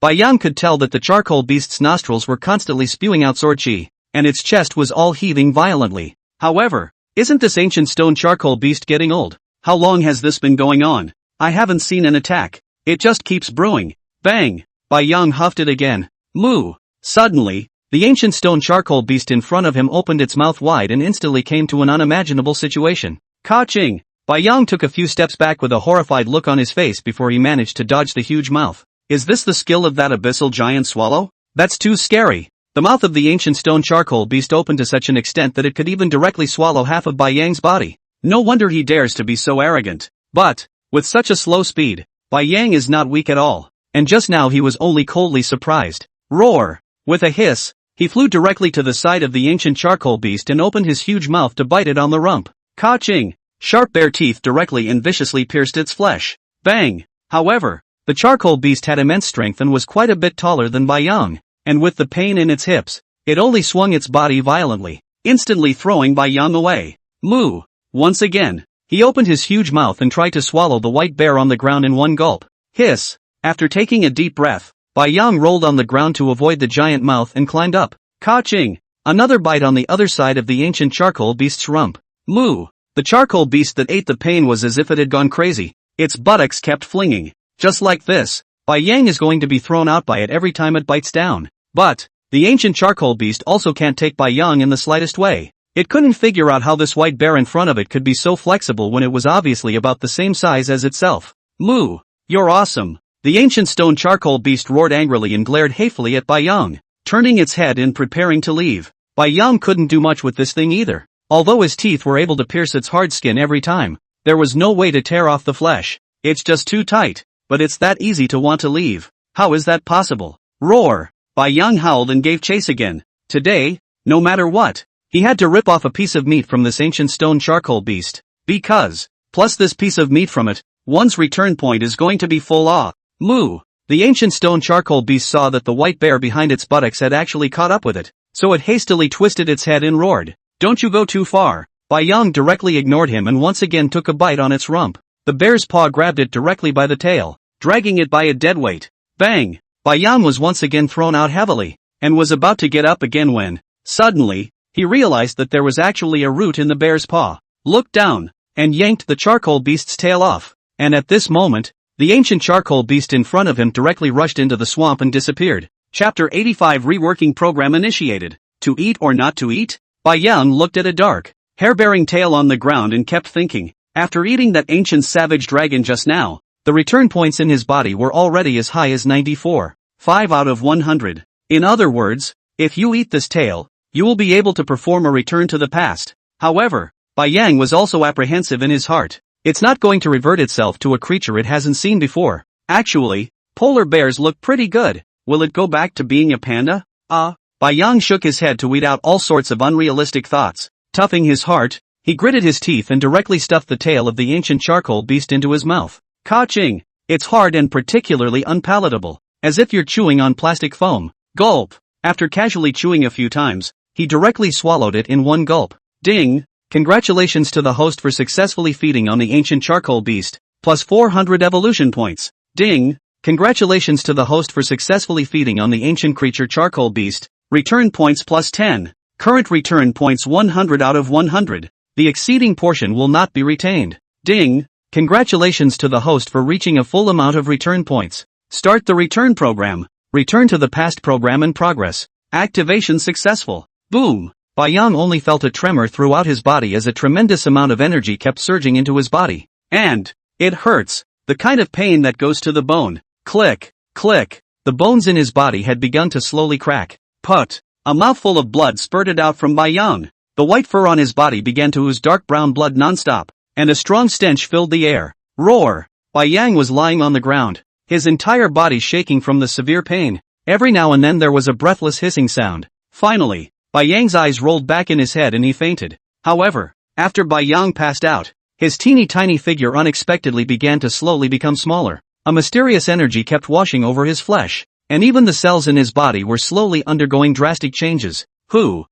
Bai Yang could tell that the charcoal beast's nostrils were constantly spewing out sword chi, and its chest was all heaving violently. However, isn't this ancient stone charcoal beast getting old? How long has this been going on? I haven't seen an attack. It just keeps brewing. Bang! Bai Yang huffed it again. Moo! Suddenly, the ancient stone charcoal beast in front of him opened its mouth wide and instantly came to an unimaginable situation. Ka-ching! Bai Yang took a few steps back with a horrified look on his face before he managed to dodge the huge mouth. Is this the skill of that abyssal giant swallow? That's too scary. The mouth of the ancient stone charcoal beast opened to such an extent that it could even directly swallow half of Bai Yang's body. No wonder he dares to be so arrogant. But, with such a slow speed, Bai Yang is not weak at all, and just now he was only coldly surprised. Roar! With a hiss, he flew directly to the side of the ancient charcoal beast and opened his huge mouth to bite it on the rump. Ka-ching! Sharp bare teeth directly and viciously pierced its flesh. Bang! However, the charcoal beast had immense strength and was quite a bit taller than Bai Yang, and with the pain in its hips, it only swung its body violently, instantly throwing Bai Yang away. Moo! Once again, he opened his huge mouth and tried to swallow the white bear on the ground in one gulp. Hiss! After taking a deep breath, Bai Yang rolled on the ground to avoid the giant mouth and climbed up. Ka-ching! Another bite on the other side of the ancient charcoal beast's rump. Moo! The charcoal beast that ate the pain was as if it had gone crazy. Its buttocks kept flinging. Just like this, Bai Yang is going to be thrown out by it every time it bites down. But the ancient charcoal beast also can't take Bai Yang in the slightest way. It couldn't figure out how this white bear in front of it could be so flexible when it was obviously about the same size as itself. Moo! You're awesome! The ancient stone charcoal beast roared angrily and glared hatefully at Bai Yang, turning its head and preparing to leave. Bai Yang couldn't do much with this thing either. Although his teeth were able to pierce its hard skin every time, there was no way to tear off the flesh. It's just too tight, but it's that easy to want to leave. How is that possible? Roar! Bai Yang howled and gave chase again. Today, no matter what, he had to rip off a piece of meat from this ancient stone charcoal beast. Because, plus this piece of meat from it, one's return point is going to be full off. Moo! The ancient stone charcoal beast saw that the white bear behind its buttocks had actually caught up with it, so it hastily twisted its head and roared. Don't you go too far. Bai Yang directly ignored him and once again took a bite on its rump. The bear's paw grabbed it directly by the tail, dragging it by a dead weight. Bang! Bai Yang was once again thrown out heavily, and was about to get up again when, suddenly, he realized that there was actually a root in the bear's paw. Looked down, and yanked the charcoal beast's tail off. And at this moment, the ancient charcoal beast in front of him directly rushed into the swamp and disappeared. Chapter 85 Reworking Program Initiated. To eat or not to eat? Bai Yang looked at a dark, hair-bearing tail on the ground and kept thinking. After eating that ancient savage dragon just now, the return points in his body were already as high as 94. 5 out of 100. In other words, if you eat this tail, you will be able to perform a return to the past. However, Bai Yang was also apprehensive in his heart. It's not going to revert itself to a creature it hasn't seen before. Actually, polar bears look pretty good. Will it go back to being a panda? Bai Yang shook his head to weed out all sorts of unrealistic thoughts. Toughing his heart, he gritted his teeth and directly stuffed the tail of the ancient charcoal beast into his mouth. Ka-ching! It's hard and particularly unpalatable, as if you're chewing on plastic foam. Gulp! After casually chewing a few times, he directly swallowed it in one gulp. Ding! Congratulations to the host for successfully feeding on the ancient charcoal beast, plus 400 evolution points. Ding! Congratulations to the host for successfully feeding on the ancient creature charcoal beast, return points plus 10. Current return points 100 out of 100. The exceeding portion will not be retained. Ding! Congratulations to the host for reaching a full amount of return points. Start the return program. Return to the past program in progress. Activation successful. Boom! Bai Yang only felt a tremor throughout his body as a tremendous amount of energy kept surging into his body. And it hurts. The kind of pain that goes to the bone. Click, click. The bones in his body had begun to slowly crack. Put. A mouthful of blood spurted out from Bai Yang. The white fur on his body began to ooze dark brown blood non-stop, and a strong stench filled the air. Roar! Bai Yang was lying on the ground, his entire body shaking from the severe pain. Every now and then there was a breathless hissing sound. Finally, Bai Yang's eyes rolled back in his head and he fainted. However, after Bai Yang passed out, his teeny tiny figure unexpectedly began to slowly become smaller. A mysterious energy kept washing over his flesh, and even the cells in his body were slowly undergoing drastic changes. Whoo!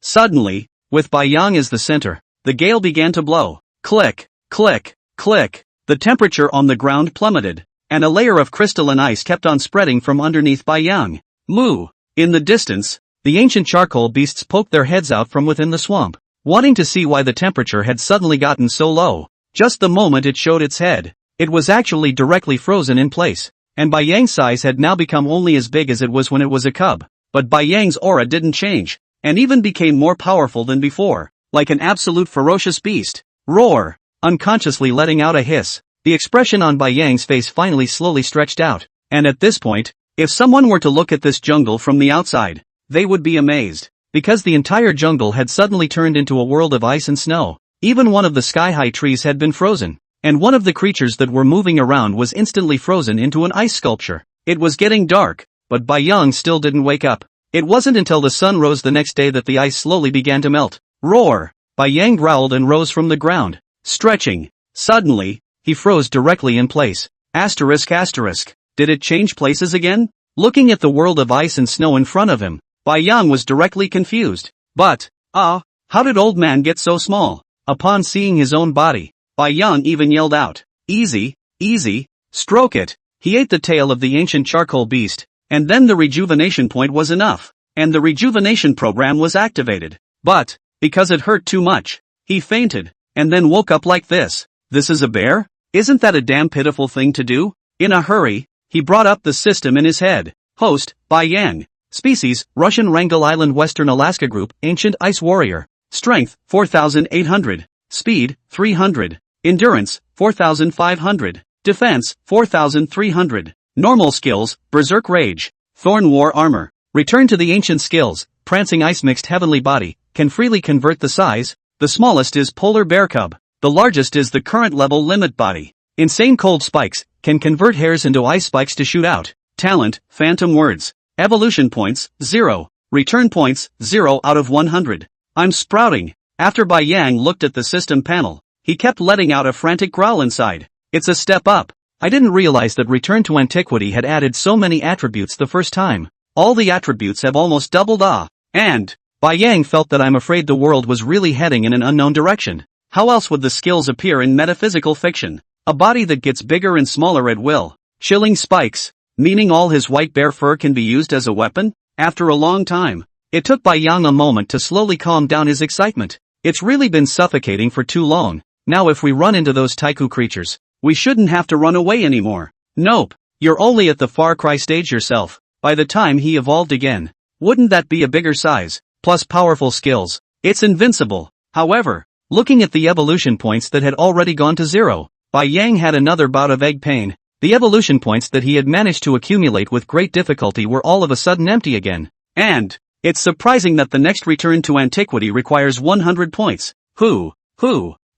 Suddenly, with Bai Yang as the center, the gale began to blow. Click, click, click. The temperature on the ground plummeted, and a layer of crystalline ice kept on spreading from underneath Bai Yang. Moo! In the distance, the ancient charcoal beasts poked their heads out from within the swamp, wanting to see why the temperature had suddenly gotten so low. Just the moment it showed its head, it was actually directly frozen in place, and Bai Yang's size had now become only as big as it was when it was a cub. But Bai Yang's aura didn't change, and even became more powerful than before, like an absolute ferocious beast. Roar! Unconsciously letting out a hiss, the expression on Bai Yang's face finally slowly stretched out, and at this point, if someone were to look at this jungle from the outside, they would be amazed, because the entire jungle had suddenly turned into a world of ice and snow. Even one of the sky-high trees had been frozen, and one of the creatures that were moving around was instantly frozen into an ice sculpture. It was getting dark, but Bai Yang still didn't wake up. It wasn't until the sun rose the next day that the ice slowly began to melt. Roar! Bai Yang growled and rose from the ground, stretching. Suddenly, he froze directly in place. Asterisk asterisk. Did it change places again? Looking at the world of ice and snow in front of him, Bai Yang was directly confused. But, how did old man get so small? Upon seeing his own body, Bai Yang even yelled out, easy, easy, stroke it. He ate the tail of the ancient charcoal beast, and then the rejuvenation point was enough, and the rejuvenation program was activated. But, because it hurt too much, he fainted. and then woke up like this. This is a bear? Isn't that a damn pitiful thing to do? In a hurry, he brought up the system in his head. Host, Bai Yang. Species, Russian Wrangel Island Western Alaska Group, Ancient Ice Warrior. Strength, 4,800. Speed, 300. Endurance, 4,500. Defense, 4,300. Normal skills, Berserk Rage. Thorn War Armor. Return to the ancient skills, Prancing Ice Mixed Heavenly Body, can freely convert the size. The smallest is Polar Bear Cub. The largest is the current level Limit Body. Insane Cold Spikes, can convert hairs into ice spikes to shoot out. Talent, Phantom Words. Evolution points, 0. Return points, 0 out of 100. I'm sprouting. After Bai Yang looked at the system panel, he kept letting out a frantic growl inside. It's a step up. I didn't realize that Return to Antiquity had added so many attributes the first time. All the attributes have almost doubled. And Bai Yang felt that I'm afraid the world was really heading in an unknown direction. How else would the skills appear in metaphysical fiction? A body that gets bigger and smaller at will. Chilling spikes. Meaning all his white bear fur can be used as a weapon? After a long time, it took Bai Yang a moment to slowly calm down his excitement. It's really been suffocating for too long. Now if we run into those Taiku creatures, we shouldn't have to run away anymore. Nope, you're only at the Far Cry stage yourself. By the time he evolved again, wouldn't that be a bigger size, plus powerful skills? It's invincible. However, looking at the evolution points that had already gone to 0, Bai Yang had another bout of egg pain. The evolution points that he had managed to accumulate with great difficulty were all of a sudden empty again. And it's surprising that the next Return to Antiquity requires 100 points.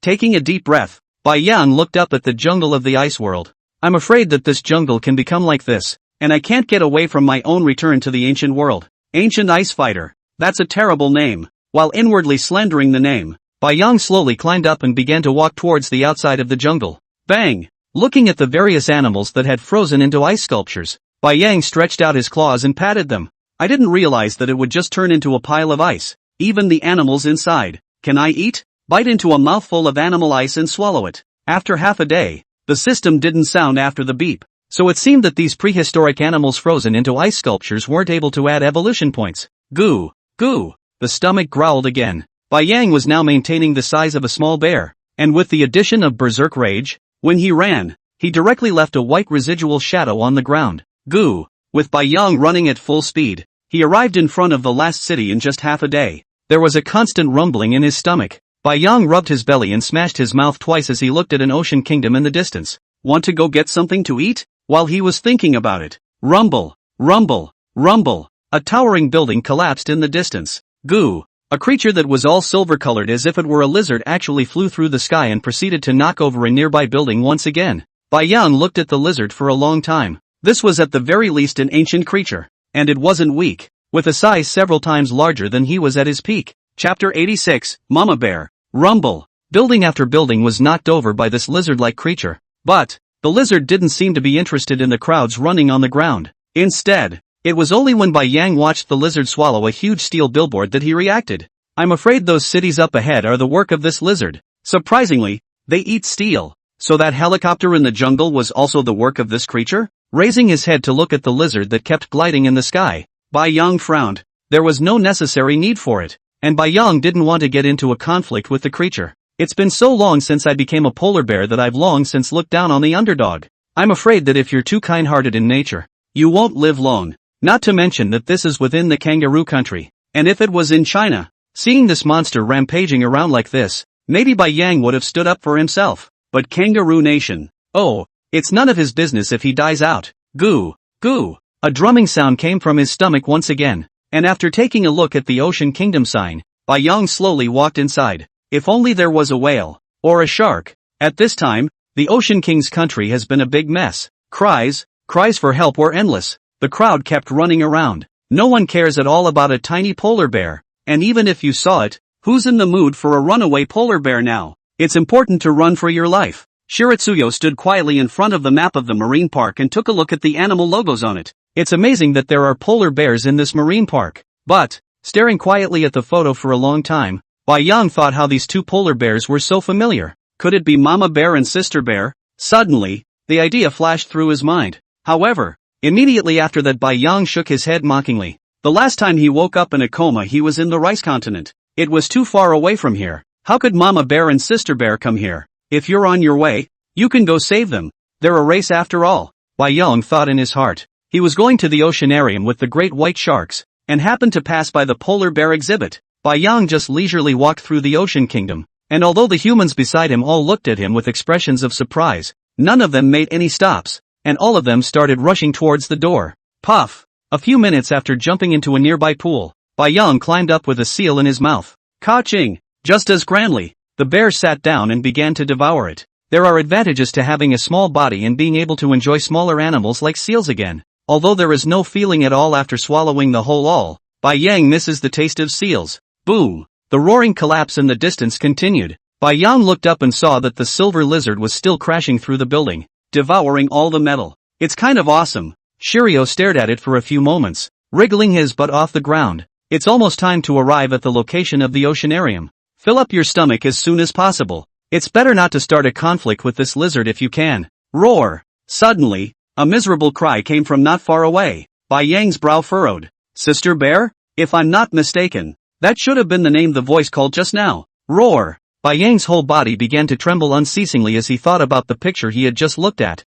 Taking a deep breath, Bai Yang looked up at the jungle of the ice world. I'm afraid that this jungle can become like this, and I can't get away from my own return to the ancient world. Ancient Ice Fighter. That's a terrible name. While inwardly slandering the name, Bai Yang slowly climbed up and began to walk towards the outside of the jungle. Bang! Looking at the various animals that had frozen into ice sculptures, Bai Yang stretched out his claws and patted them. I didn't realize that it would just turn into a pile of ice. Even the animals inside. Can I eat? Bite into a mouthful of animal ice and swallow it. After half a day, the system didn't sound after the beep. So it seemed that these prehistoric animals frozen into ice sculptures weren't able to add evolution points. Goo! Goo! The stomach growled again. Bai Yang was now maintaining the size of a small bear, and with the addition of Berserk Rage, when he ran, he directly left a white residual shadow on the ground. Goo! With Bai Yang running at full speed, he arrived in front of the last city in just half a day. There was a constant rumbling in his stomach. Bai Yang rubbed his belly and smashed his mouth twice as he looked at an ocean kingdom in the distance. Want to go get something to eat? While he was thinking about it, rumble, rumble, rumble, a towering building collapsed in the distance. Goo! A creature that was all silver-colored as if it were a lizard actually flew through the sky and proceeded to knock over a nearby building once again. Bai Yang looked at the lizard for a long time. This was at the very least an ancient creature, and it wasn't weak, with a size several times larger than he was at his peak. Chapter 86, Mama Bear. Rumble. Building after building was knocked over by this lizard-like creature, but the lizard didn't seem to be interested in the crowds running on the ground. Instead, it was only when Bai Yang watched the lizard swallow a huge steel billboard that he reacted. I'm afraid those cities up ahead are the work of this lizard. Surprisingly, they eat steel. So that helicopter in the jungle was also the work of this creature? Raising his head to look at the lizard that kept gliding in the sky, Bai Yang frowned. There was no necessary need for it. And Bai Yang didn't want to get into a conflict with the creature. It's been so long since I became a polar bear that I've long since looked down on the underdog. I'm afraid that if you're too kind-hearted in nature, you won't live long. Not to mention that this is within the kangaroo country. And if it was in China, seeing this monster rampaging around like this, maybe Bai Yang would have stood up for himself. But Kangaroo Nation, oh, it's none of his business if he dies out. Goo! Goo! A drumming sound came from his stomach once again. And after taking a look at the Ocean Kingdom sign, Bai Yang slowly walked inside. If only there was a whale, or a shark. At this time, the Ocean King's country has been a big mess. Cries for help were endless. The crowd kept running around. No one cares at all about a tiny polar bear. And even if you saw it, who's in the mood for a runaway polar bear now? It's important to run for your life. Shiritsuyo stood quietly in front of the map of the marine park and took a look at the animal logos on it. It's amazing that there are polar bears in this marine park. But, staring quietly at the photo for a long time, Bai Yang thought how these two polar bears were so familiar. Could it be Mama Bear and Sister Bear? Suddenly, the idea flashed through his mind. However, immediately after that Bai Yang shook his head mockingly. The last time he woke up in a coma he was in the rice continent. It was too far away from here. How could Mama Bear and Sister Bear come here? If you're on your way, you can go save them. They're a race after all. Bai Yang thought in his heart. He was going to the oceanarium with the great white sharks, and happened to pass by the polar bear exhibit. Bai Yang just leisurely walked through the ocean kingdom, and although the humans beside him all looked at him with expressions of surprise, none of them made any stops, and all of them started rushing towards the door. Puff! A few minutes after jumping into a nearby pool, Bai Yang climbed up with a seal in his mouth. Ka-ching! Just as grandly, the bear sat down and began to devour it. There are advantages to having a small body and being able to enjoy smaller animals like seals again. Although there is no feeling at all after swallowing the whole all, Bai Yang misses the taste of seals. Boom! The roaring collapse in the distance continued. Bai Yang looked up and saw that the silver lizard was still crashing through the building, devouring all the metal. It's kind of awesome. Shiryo stared at it for a few moments, wriggling his butt off the ground. It's almost time to arrive at the location of the oceanarium. Fill up your stomach as soon as possible. It's better not to start a conflict with this lizard if you can. Roar! Suddenly, a miserable cry came from not far away. Bai Yang's brow furrowed. Sister Bear? If I'm not mistaken, that should have been the name the voice called just now. Roar! Bai Yang's whole body began to tremble unceasingly as he thought about the picture he had just looked at.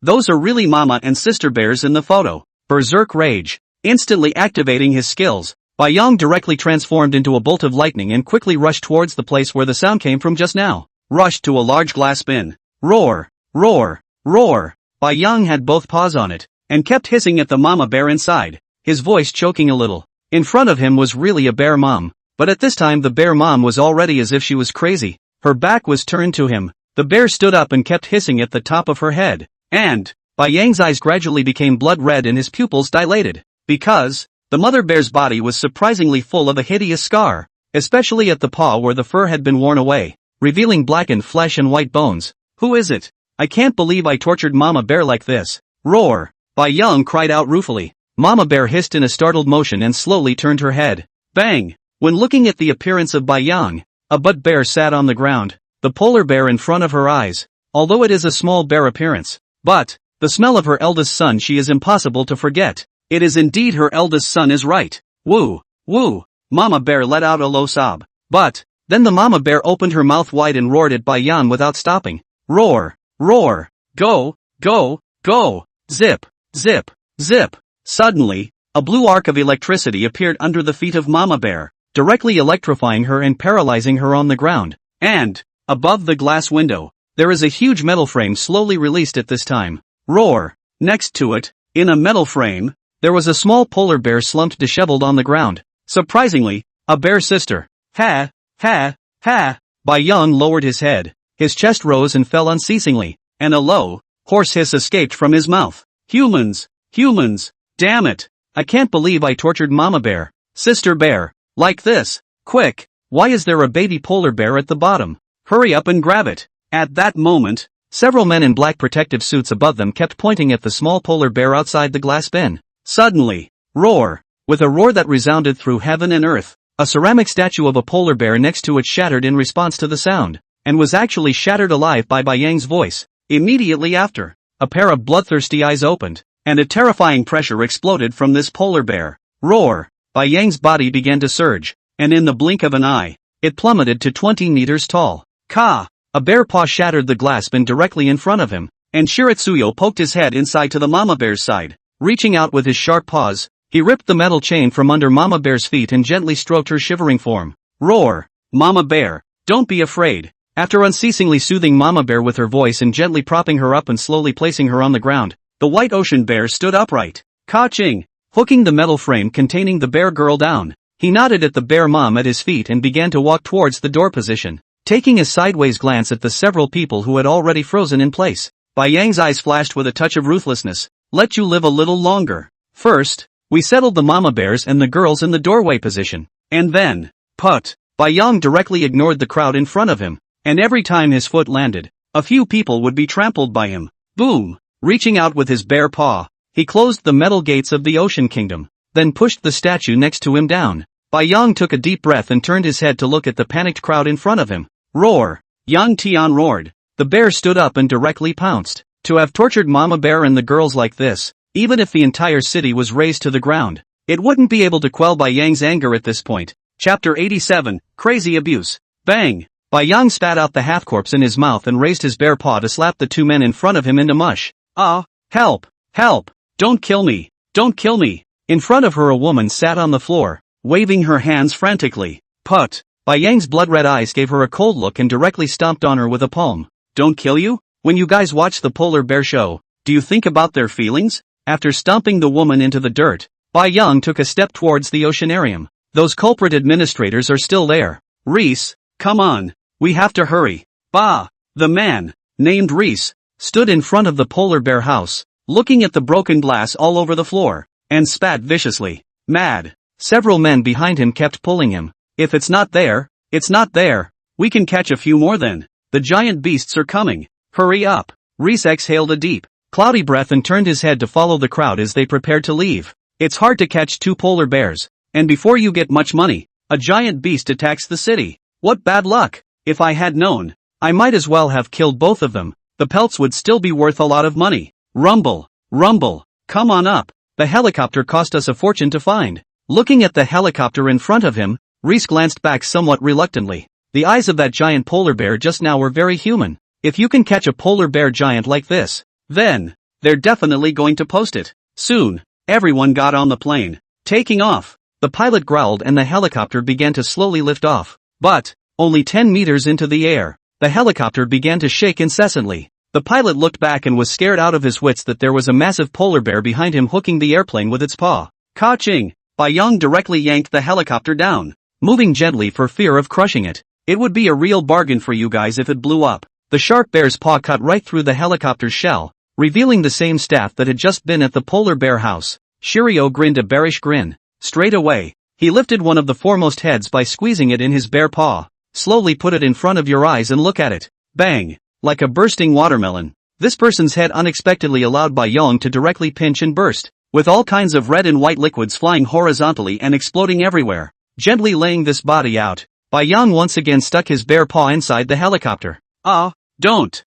Those are really Mama and Sister Bears in the photo. Berserk rage. Instantly activating his skills, Bai Yang directly transformed into a bolt of lightning and quickly rushed towards the place where the sound came from just now. Rushed to a large glass bin. Roar! Roar! Roar! Bai Yang had both paws on it, and kept hissing at the Mama Bear inside, his voice choking a little. In front of him was really a bear mom, but at this time the bear mom was already as if she was crazy. Her back was turned to him. The bear stood up and kept hissing at the top of her head. And Bai Yang's eyes gradually became blood red and his pupils dilated, because the mother bear's body was surprisingly full of a hideous scar, especially at the paw where the fur had been worn away, revealing blackened flesh and white bones. Who is it? I can't believe I tortured Mama Bear like this. Roar! Bai Yang cried out ruefully. Mama Bear hissed in a startled motion and slowly turned her head. Bang! When looking at the appearance of Bai Yang, a butt bear sat on the ground, the polar bear in front of her eyes. Although it is a small bear appearance, but the smell of her eldest son she is impossible to forget. It is indeed her eldest son is right. Woo! Woo! Mama Bear let out a low sob. But then the Mama Bear opened her mouth wide and roared at Bai Yang without stopping. Roar! Roar! Go! Go! Go! Zip! Zip! Zip! Suddenly, a blue arc of electricity appeared under the feet of Mama Bear, directly electrifying her and paralyzing her on the ground. And above the glass window, there is a huge metal frame slowly released at this time. Roar! Next to it, in a metal frame, there was a small polar bear slumped disheveled on the ground. Surprisingly, a bear sister. Ha! Ha! Ha! Bai Yang lowered his head. His chest rose and fell unceasingly, and a low, hoarse hiss escaped from his mouth. Humans! Humans! Damn it! I can't believe I tortured Mama Bear, Sister Bear, like this. Quick! Why is there a baby polar bear at the bottom? Hurry up and grab it! At that moment, several men in black protective suits above them kept pointing at the small polar bear outside the glass bin. Suddenly, roar! With a roar that resounded through heaven and earth, a ceramic statue of a polar bear next to it shattered in response to the sound, and was actually shattered alive by Bai Yang's voice. Immediately after, a pair of bloodthirsty eyes opened, and a terrifying pressure exploded from this polar bear. Roar! Bai Yang's body began to surge, and in the blink of an eye, it plummeted to 20 meters tall. Ka! A bear paw shattered the glass bin directly in front of him, and Shiritsuyo poked his head inside to the Mama Bear's side. Reaching out with his sharp paws, he ripped the metal chain from under Mama Bear's feet and gently stroked her shivering form. Roar! Mama Bear, don't be afraid. After unceasingly soothing Mama Bear with her voice and gently propping her up and slowly placing her on the ground, the white ocean bear stood upright. Ka-ching! Hooking the metal frame containing the bear girl down, he nodded at the bear mom at his feet and began to walk towards the door position. Taking a sideways glance at the several people who had already frozen in place, Bai Yang's eyes flashed with a touch of ruthlessness. Let you live a little longer. First, we settled the Mama Bears and the girls in the doorway position. And then, put. Bai Yang directly ignored the crowd in front of him, and every time his foot landed, a few people would be trampled by him. Boom! Reaching out with his bare paw, he closed the metal gates of the Ocean Kingdom, then pushed the statue next to him down. Bai Yang took a deep breath and turned his head to look at the panicked crowd in front of him. Roar! Yang Tian roared. The bear stood up and directly pounced. To have tortured Mama Bear and the girls like this, even if the entire city was razed to the ground, it wouldn't be able to quell Bai Yang's anger at this point. Chapter 87, Crazy Abuse. Bang! Bai Yang spat out the half-corpse in his mouth and raised his bare paw to slap the two men in front of him into mush. Ah! Help! Help! Don't kill me! Don't kill me! In front of her a woman sat on the floor, waving her hands frantically. Put! Bai Yang's blood-red eyes gave her a cold look and directly stomped on her with a palm. Don't kill you? When you guys watch the polar bear show, do you think about their feelings? After stomping the woman into the dirt, Bai Yang took a step towards the oceanarium. Those culprit administrators are still there. Reese, come on. We have to hurry. Bah! The man, named Reese, stood in front of the polar bear house, looking at the broken glass all over the floor, and spat viciously. Mad. Several men behind him kept pulling him. If it's not there, it's not there. We can catch a few more then. The giant beasts are coming. Hurry up. Reese exhaled a deep, cloudy breath and turned his head to follow the crowd as they prepared to leave. It's hard to catch two polar bears, and before you get much money, a giant beast attacks the city. What bad luck! If I had known, I might as well have killed both of them. The pelts would still be worth a lot of money. Rumble, rumble, come on up. The helicopter cost us a fortune to find. Looking at the helicopter in front of him, Reese glanced back somewhat reluctantly. The eyes of that giant polar bear just now were very human. If you can catch a polar bear giant like this, then they're definitely going to post it. Soon, everyone got on the plane. Taking off, the pilot growled and the helicopter began to slowly lift off. But only 10 meters into the air, the helicopter began to shake incessantly. The pilot looked back and was scared out of his wits that there was a massive polar bear behind him hooking the airplane with its paw. Ka-ching! Bai Yang directly yanked the helicopter down, moving gently for fear of crushing it. It would be a real bargain for you guys if it blew up. The sharp bear's paw cut right through the helicopter's shell, revealing the same staff that had just been at the polar bear house. Shiryu grinned a bearish grin. Straight away, he lifted one of the foremost heads by squeezing it in his bare paw. Slowly put it in front of your eyes and look at it. Bang! Like a bursting watermelon. This person's head unexpectedly allowed Bai Yang to directly pinch and burst, with all kinds of red and white liquids flying horizontally and exploding everywhere. Gently laying this body out, Bai Yang once again stuck his bare paw inside the helicopter. Ah! Don't!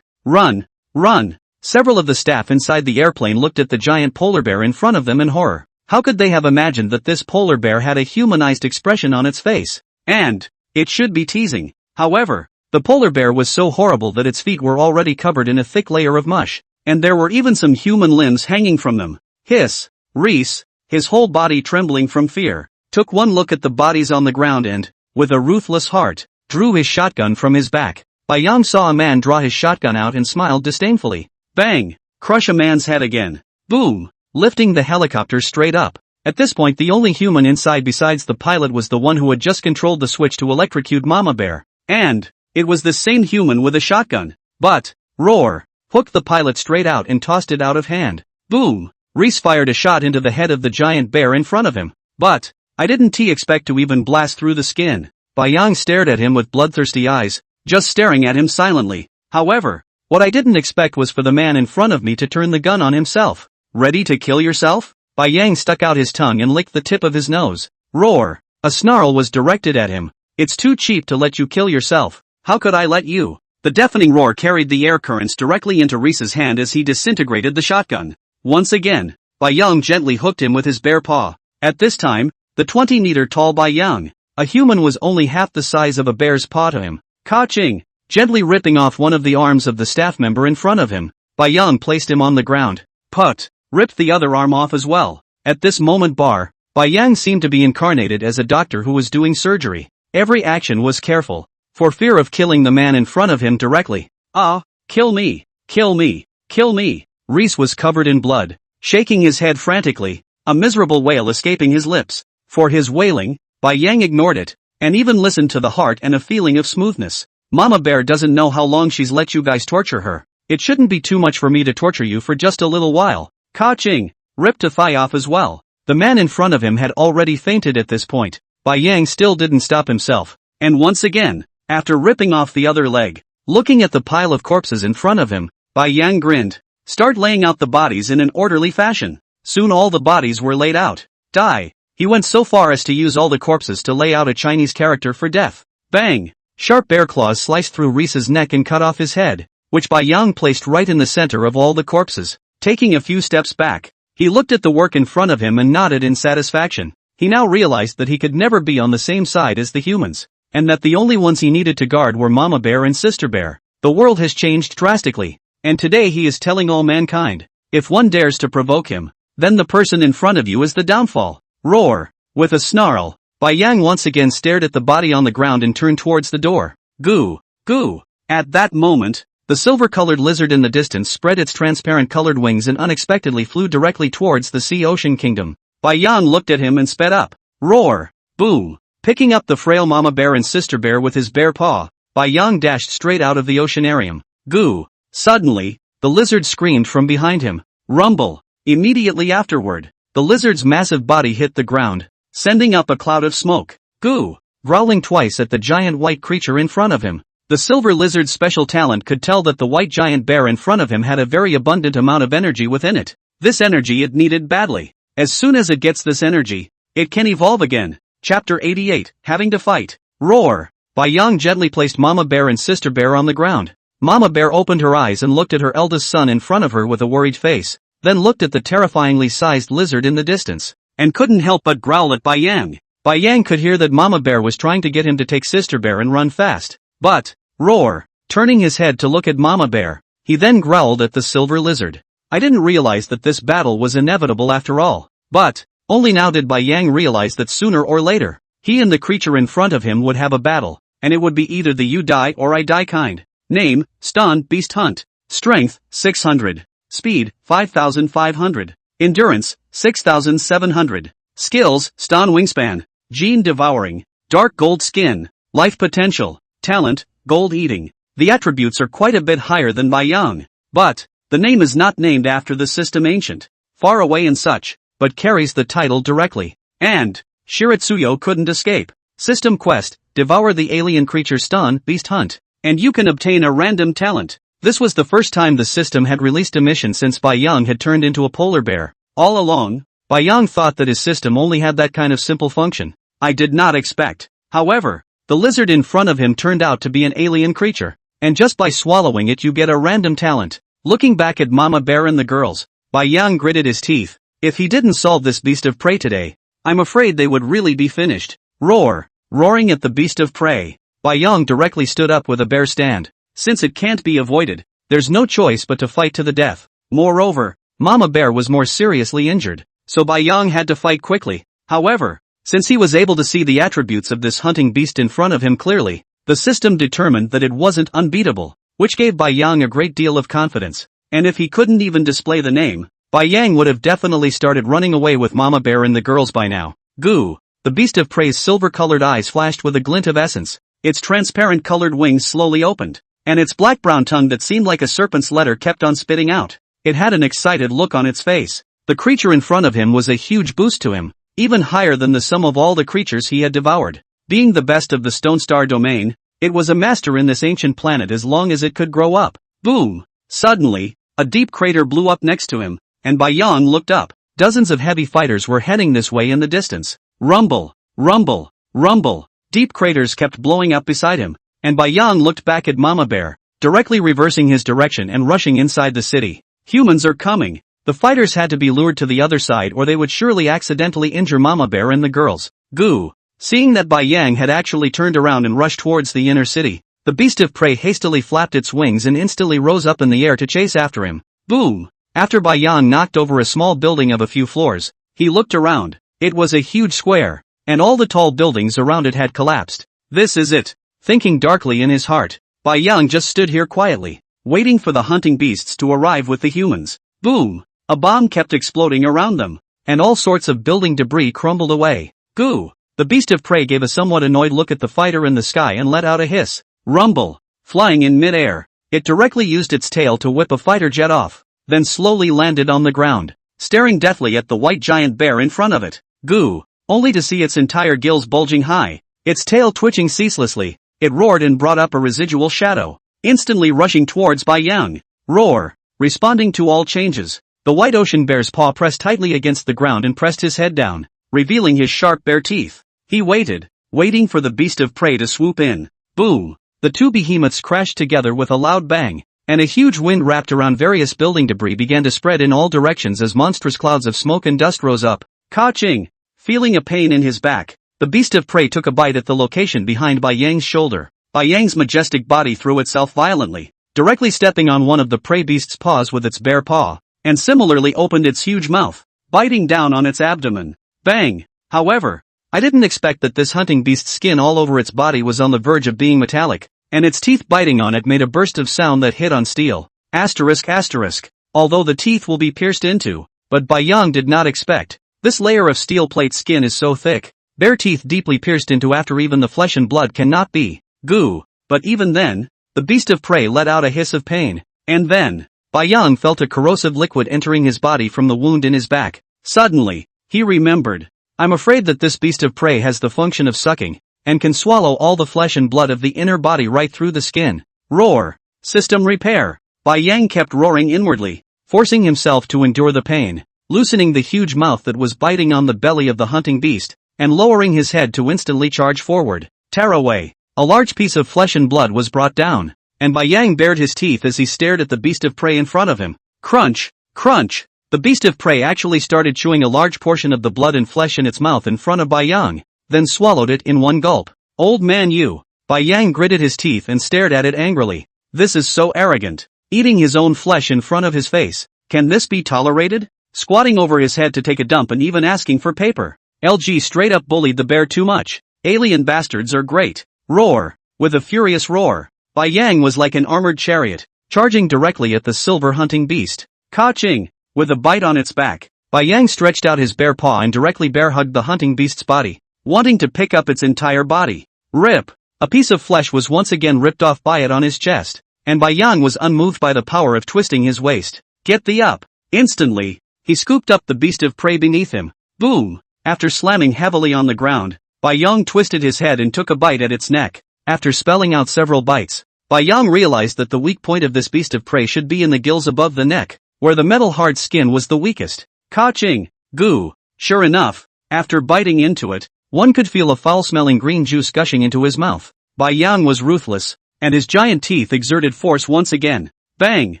Run! Run! Several of the staff inside the airplane looked at the giant polar bear in front of them in horror. How could they have imagined that this polar bear had a humanized expression on its face? And it should be teasing. However, the polar bear was so horrible that its feet were already covered in a thick layer of mush, and there were even some human limbs hanging from them. Hiss! Reese, his whole body trembling from fear, took one look at the bodies on the ground and, with a ruthless heart, drew his shotgun from his back. Bai Yang saw a man draw his shotgun out and smiled disdainfully. Bang! Crush a man's head again. Boom! Lifting the helicopter straight up. At this point the only human inside besides the pilot was the one who had just controlled the switch to electrocute Mama Bear. And it was the same human with a shotgun. But, roar! Hooked the pilot straight out and tossed it out of hand. Boom! Reese fired a shot into the head of the giant bear in front of him. But I didn't expect to even blast through the skin. Bai Yang stared at him with bloodthirsty eyes, just staring at him silently. However, what I didn't expect was for the man in front of me to turn the gun on himself. Ready to kill yourself? Bai Yang stuck out his tongue and licked the tip of his nose. Roar! A snarl was directed at him. It's too cheap to let you kill yourself. How could I let you? The deafening roar carried the air currents directly into Reese's hand as he disintegrated the shotgun. Once again, Bai Yang gently hooked him with his bare paw. At this time, the 20-meter-tall Bai Yang, a human, was only half the size of a bear's paw to him. Ka-ching! Gently ripping off one of the arms of the staff member in front of him, Bai Yang placed him on the ground. Put! Ripped the other arm off as well. At this moment Bai Yang seemed to be incarnated as a doctor who was doing surgery. Every action was careful, for fear of killing the man in front of him directly. Ah! Kill me! Kill me! Kill me! Reese was covered in blood, shaking his head frantically, a miserable wail escaping his lips. For his wailing, Bai Yang ignored it, and even listened to the heart and a feeling of smoothness. Mama Bear doesn't know how long she's let you guys torture her. It shouldn't be too much for me to torture you for just a little while. Ka-ching! Ripped a thigh off as well. The man in front of him had already fainted at this point. Bai Yang still didn't stop himself, and once again, after ripping off the other leg, looking at the pile of corpses in front of him, Bai Yang grinned. Start laying out the bodies in an orderly fashion. Soon all the bodies were laid out. Die! He went so far as to use all the corpses to lay out a Chinese character for death. Bang! Sharp bear claws sliced through Reese's neck and cut off his head, which Bai Yang placed right in the center of all the corpses. Taking a few steps back, he looked at the work in front of him and nodded in satisfaction. He now realized that he could never be on the same side as the humans. and that the only ones he needed to guard were Mama Bear and Sister Bear. The world has changed drastically, and today he is telling all mankind, if one dares to provoke him, then the person in front of you is the downfall. Roar! With a snarl, Bai Yang once again stared at the body on the ground and turned towards the door. Goo! Goo! At that moment, the silver-colored lizard in the distance spread its transparent colored wings and unexpectedly flew directly towards the Sea-Ocean Kingdom. Bai Yang looked at him and sped up. Roar! Boom! Picking up the frail Mama Bear and Sister Bear with his bare paw, Bai Yang dashed straight out of the oceanarium. Goo! Suddenly, the lizard screamed from behind him. Rumble! Immediately afterward, the lizard's massive body hit the ground, sending up a cloud of smoke. Goo! Growling twice at the giant white creature in front of him. The silver lizard's special talent could tell that the white giant bear in front of him had a very abundant amount of energy within it. This energy it needed badly. As soon as it gets this energy, it can evolve again. Chapter 88, Having to Fight. Roar! Bai Yang gently placed Mama Bear and Sister Bear on the ground. Mama Bear opened her eyes and looked at her eldest son in front of her with a worried face, then looked at the terrifyingly sized lizard in the distance, and couldn't help but growl at Bai Yang. Bai Yang could hear that Mama Bear was trying to get him to take Sister Bear and run fast. But, roar! Turning his head to look at Mama Bear, he then growled at the silver lizard. I didn't realize that this battle was inevitable after all. But, only now did Bai Yang realize that sooner or later, he and the creature in front of him would have a battle, and it would be either the you die or I die kind. Name, Stun Beast Hunt. Strength, 600. Speed, 5,500. Endurance, 6,700. Skills, Stun Wingspan. Gene Devouring. Dark Gold Skin. Life Potential. Talent, Gold Eating. The attributes are quite a bit higher than Bai Yang. But, the name is not named after the system ancient, far away and such, but carries the title directly. And, Shiritsuyo couldn't escape. System Quest, Devour the Alien Creature Stun Beast Hunt. And you can obtain a random talent. This was the first time the system had released a mission since Bai Yang had turned into a polar bear. All along, Bai Yang thought that his system only had that kind of simple function. I did not expect. However, the lizard in front of him turned out to be an alien creature. And just by swallowing it you get a random talent. Looking back at Mama Bear and the girls, Bai Yang gritted his teeth. If he didn't solve this beast of prey today, I'm afraid they would really be finished. Roar! Roaring at the beast of prey, Bai Yang directly stood up with a bear stand. Since it can't be avoided, there's no choice but to fight to the death. Moreover, Mama Bear was more seriously injured, so Bai Yang had to fight quickly. However, since he was able to see the attributes of this hunting beast in front of him clearly, the system determined that it wasn't unbeatable, which gave Bai Yang a great deal of confidence. And if he couldn't even display the name, Bai Yang would have definitely started running away with Mama Bear and the girls by now. Goo! The beast of prey's silver-colored eyes flashed with a glint of essence. Its transparent colored wings slowly opened, and its black-brown tongue that seemed like a serpent's letter kept on spitting out. It had an excited look on its face. The creature in front of him was a huge boost to him, even higher than the sum of all the creatures he had devoured. Being the best of the Stone Star domain, it was a master in this ancient planet as long as it could grow up. Boom! Suddenly, a deep crater blew up next to him, and Bai Yang looked up. Dozens of heavy fighters were heading this way in the distance. Rumble! Rumble! Rumble! Deep craters kept blowing up beside him, and Bai Yang looked back at Mama Bear, directly reversing his direction and rushing inside the city. Humans are coming. The fighters had to be lured to the other side or they would surely accidentally injure Mama Bear and the girls. Goo! Seeing that Bai Yang had actually turned around and rushed towards the inner city, the beast of prey hastily flapped its wings and instantly rose up in the air to chase after him. Boom! After Bai Yang knocked over a small building of a few floors, he looked around. It was a huge square, and all the tall buildings around it had collapsed. This is it. Thinking darkly in his heart, Bai Yang just stood here quietly, waiting for the hunting beasts to arrive with the humans. Boom! A bomb kept exploding around them, and all sorts of building debris crumbled away. Goo! The beast of prey gave a somewhat annoyed look at the fighter in the sky and let out a hiss. Rumble! Flying in mid-air, it directly used its tail to whip a fighter jet off, then slowly landed on the ground, staring deathly at the white giant bear in front of it. Goo! Only to see its entire gills bulging high, its tail twitching ceaselessly, it roared and brought up a residual shadow, instantly rushing towards Bai Yang. Roar! Responding to all changes, the white ocean bear's paw pressed tightly against the ground and pressed his head down, revealing his sharp bare teeth. He waited, waiting for the beast of prey to swoop in. Boom! The two behemoths crashed together with a loud bang, and a huge wind wrapped around various building debris began to spread in all directions as monstrous clouds of smoke and dust rose up. Ka-ching! Feeling a pain in his back, The beast of prey took a bite at the location behind Bai Yang's shoulder. Bai Yang's majestic body threw itself violently, directly stepping on one of the prey beast's paws with its bare paw, and similarly opened its huge mouth, biting down on its abdomen. Bang! However, I didn't expect that this hunting beast's skin all over its body was on the verge of being metallic, and its teeth biting on it made a burst of sound that hit on steel. Asterisk asterisk. Although the teeth will be pierced into, but Bai Yang did not expect. This layer of steel plate skin is so thick, bare teeth deeply pierced into after even the flesh and blood cannot be. Goo. But even then, the beast of prey let out a hiss of pain, and then, Bai Yang felt a corrosive liquid entering his body from the wound in his back. Suddenly, he remembered. I'm afraid that this beast of prey has the function of sucking, and can swallow all the flesh and blood of the inner body right through the skin. Roar. System repair. Bai Yang kept roaring inwardly, forcing himself to endure the pain, loosening the huge mouth that was biting on the belly of the hunting beast, and lowering his head to instantly charge forward. Tear away. A large piece of flesh and blood was brought down, and Bai Yang bared his teeth as he stared at the beast of prey in front of him. Crunch, crunch. The beast of prey actually started chewing a large portion of the blood and flesh in its mouth in front of Bai Yang, then swallowed it in one gulp. Old man you. Bai Yang gritted his teeth and stared at it angrily. This is so arrogant. Eating his own flesh in front of his face. Can this be tolerated? Squatting over his head to take a dump and even asking for paper. LG straight up bullied the bear too much. Alien bastards are great. Roar. With a furious roar, Bai Yang was like an armored chariot, charging directly at the silver hunting beast. Ka-ching. With a bite on its back, Bai Yang stretched out his bare paw and directly bear-hugged the hunting beast's body, wanting to pick up its entire body. Rip! A piece of flesh was once again ripped off by it on his chest, and Bai Yang was unmoved by the power of twisting his waist. Get thee up! Instantly, he scooped up the beast of prey beneath him. Boom! After slamming heavily on the ground, Bai Yang twisted his head and took a bite at its neck. After spelling out several bites, Bai Yang realized that the weak point of this beast of prey should be in the gills above the neck, where the metal-hard skin was the weakest. Ka-ching! Goo! Sure enough, after biting into it, one could feel a foul-smelling green juice gushing into his mouth. Bai Yang was ruthless, and his giant teeth exerted force once again. Bang!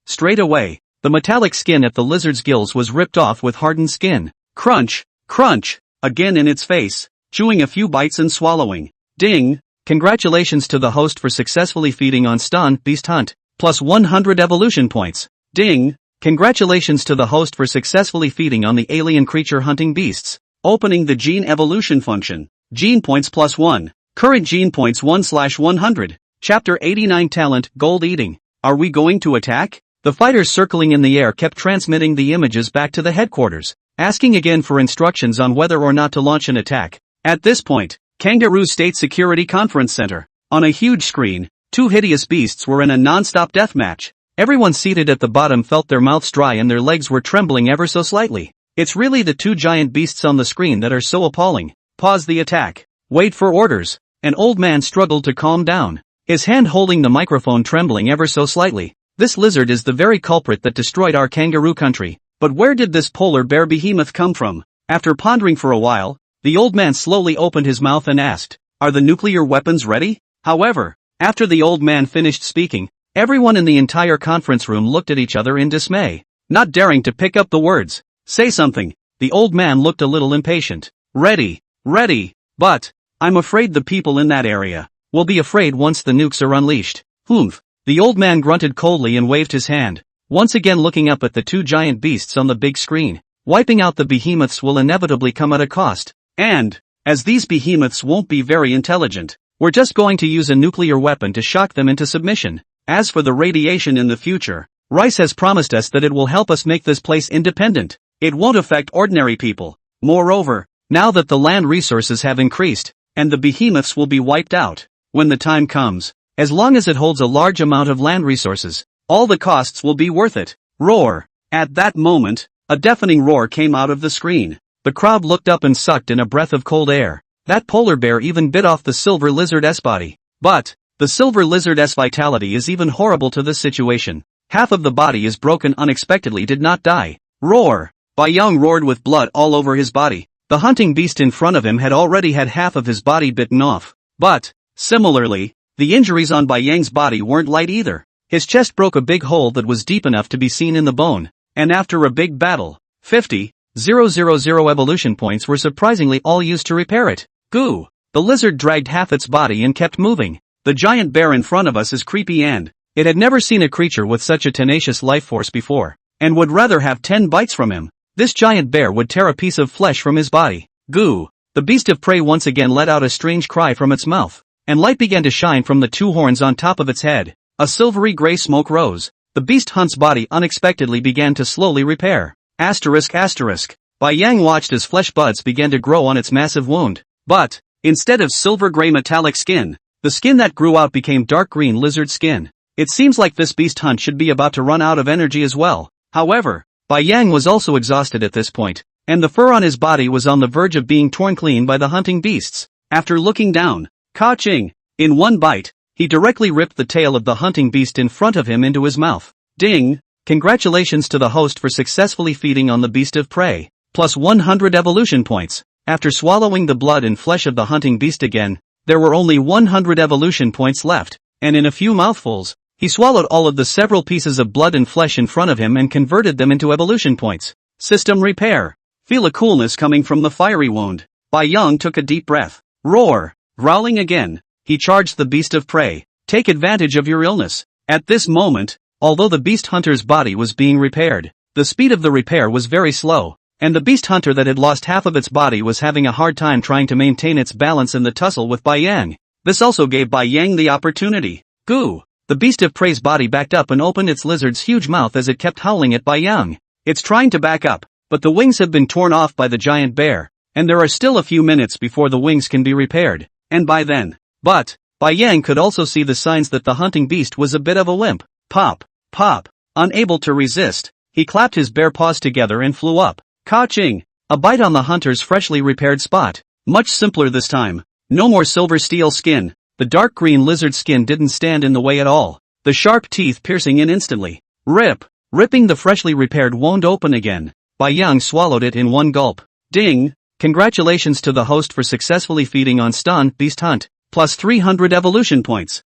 Straight away, the metallic skin at the lizard's gills was ripped off with hardened skin. Crunch! Crunch! Again in its face, chewing a few bites and swallowing. Ding! Congratulations to the host for successfully feeding on Stun Beast Hunt, plus 100 evolution points. Ding! Congratulations to the host for successfully feeding on the alien creature hunting beasts. Opening the gene evolution function. Gene points plus 1. Current gene points 1/100. Chapter 89 Talent, Gold Eating. Are we going to attack? The fighters circling in the air kept transmitting the images back to the headquarters, asking again for instructions on whether or not to launch an attack. At this point, Kangaroo State Security Conference Center. On a huge screen, two hideous beasts were in a non-stop deathmatch. Everyone seated at the bottom felt their mouths dry and their legs were trembling ever so slightly. It's really the two giant beasts on the screen that are so appalling. Pause the attack. Wait for orders. An old man struggled to calm down, his hand holding the microphone trembling ever so slightly. This lizard is the very culprit that destroyed our kangaroo country. But where did this polar bear behemoth come from? After pondering for a while, the old man slowly opened his mouth and asked, "Are the nuclear weapons ready?" However, after the old man finished speaking, everyone in the entire conference room looked at each other in dismay, not daring to pick up the words. Say something. The old man looked a little impatient. Ready, ready, but I'm afraid the people in that area will be afraid once the nukes are unleashed. Humph. The old man grunted coldly and waved his hand, once again looking up at the two giant beasts on the big screen. Wiping out the behemoths will inevitably come at a cost. And, as these behemoths won't be very intelligent, we're just going to use a nuclear weapon to shock them into submission. As for the radiation in the future, Rice has promised us that it will help us make this place independent. It won't affect ordinary people. Moreover, now that the land resources have increased, and the behemoths will be wiped out, when the time comes, as long as it holds a large amount of land resources, all the costs will be worth it. Roar. At that moment, a deafening roar came out of the screen. The crowd looked up and sucked in a breath of cold air. That polar bear even bit off the silver lizard's body. But the silver lizard's vitality is even horrible to this situation. Half of the body is broken unexpectedly, did not die. Roar. Bai Yang roared with blood all over his body. The hunting beast in front of him had already had half of his body bitten off. But, similarly, the injuries on Bai Yang's body weren't light either. His chest broke a big hole that was deep enough to be seen in the bone. And after a big battle, 50,000 evolution points were surprisingly all used to repair it. Goo! The lizard dragged half its body and kept moving. The giant bear in front of us is creepy and it had never seen a creature with such a tenacious life force before, and would rather have 10 bites from him. This giant bear would tear a piece of flesh from his body. Goo! The beast of prey once again let out a strange cry from its mouth, and light began to shine from the 2 horns on top of its head. A silvery gray smoke rose. The beast hunt's body unexpectedly began to slowly repair. Bai Yang watched as flesh buds began to grow on its massive wound. But, instead of silver gray metallic skin, the skin that grew out became dark green lizard skin. It seems like this beast hunt should be about to run out of energy as well. However, Bai Yang was also exhausted at this point, and the fur on his body was on the verge of being torn clean by the hunting beasts. After looking down, ka-ching! In one bite, he directly ripped the tail of the hunting beast in front of him into his mouth. Ding! Congratulations to the host for successfully feeding on the beast of prey. Plus 100 evolution points. After swallowing the blood and flesh of the hunting beast again, there were only 100 evolution points left, and in a few mouthfuls, he swallowed all of the several pieces of blood and flesh in front of him and converted them into evolution points. System repair. Feel a coolness coming from the fiery wound. Bai Yang took a deep breath. Roar! Growling again, he charged the beast of prey. Take advantage of your illness. At this moment, although the beast hunter's body was being repaired, the speed of the repair was very slow, and the beast hunter that had lost half of its body was having a hard time trying to maintain its balance in the tussle with Bai Yang. This also gave Bai Yang the opportunity. Goo! The beast of prey's body backed up and opened its lizard's huge mouth as it kept howling at Bai Yang. It's trying to back up, but the wings have been torn off by the giant bear, and there are still a few minutes before the wings can be repaired, and by then. But, Bai Yang could also see the signs that the hunting beast was a bit of a wimp. Pop, pop. Unable to resist, he clapped his bare paws together and flew up. Ka-ching! A bite on the hunter's freshly repaired spot. Much simpler this time. No more silver steel skin. The dark green lizard skin didn't stand in the way at all, the sharp teeth piercing in instantly. Ripping the freshly repaired wound open again. Bai Yang swallowed it in one gulp. Ding! Congratulations to the host for successfully feeding on Stun Beast Hunt. Plus 300 evolution points.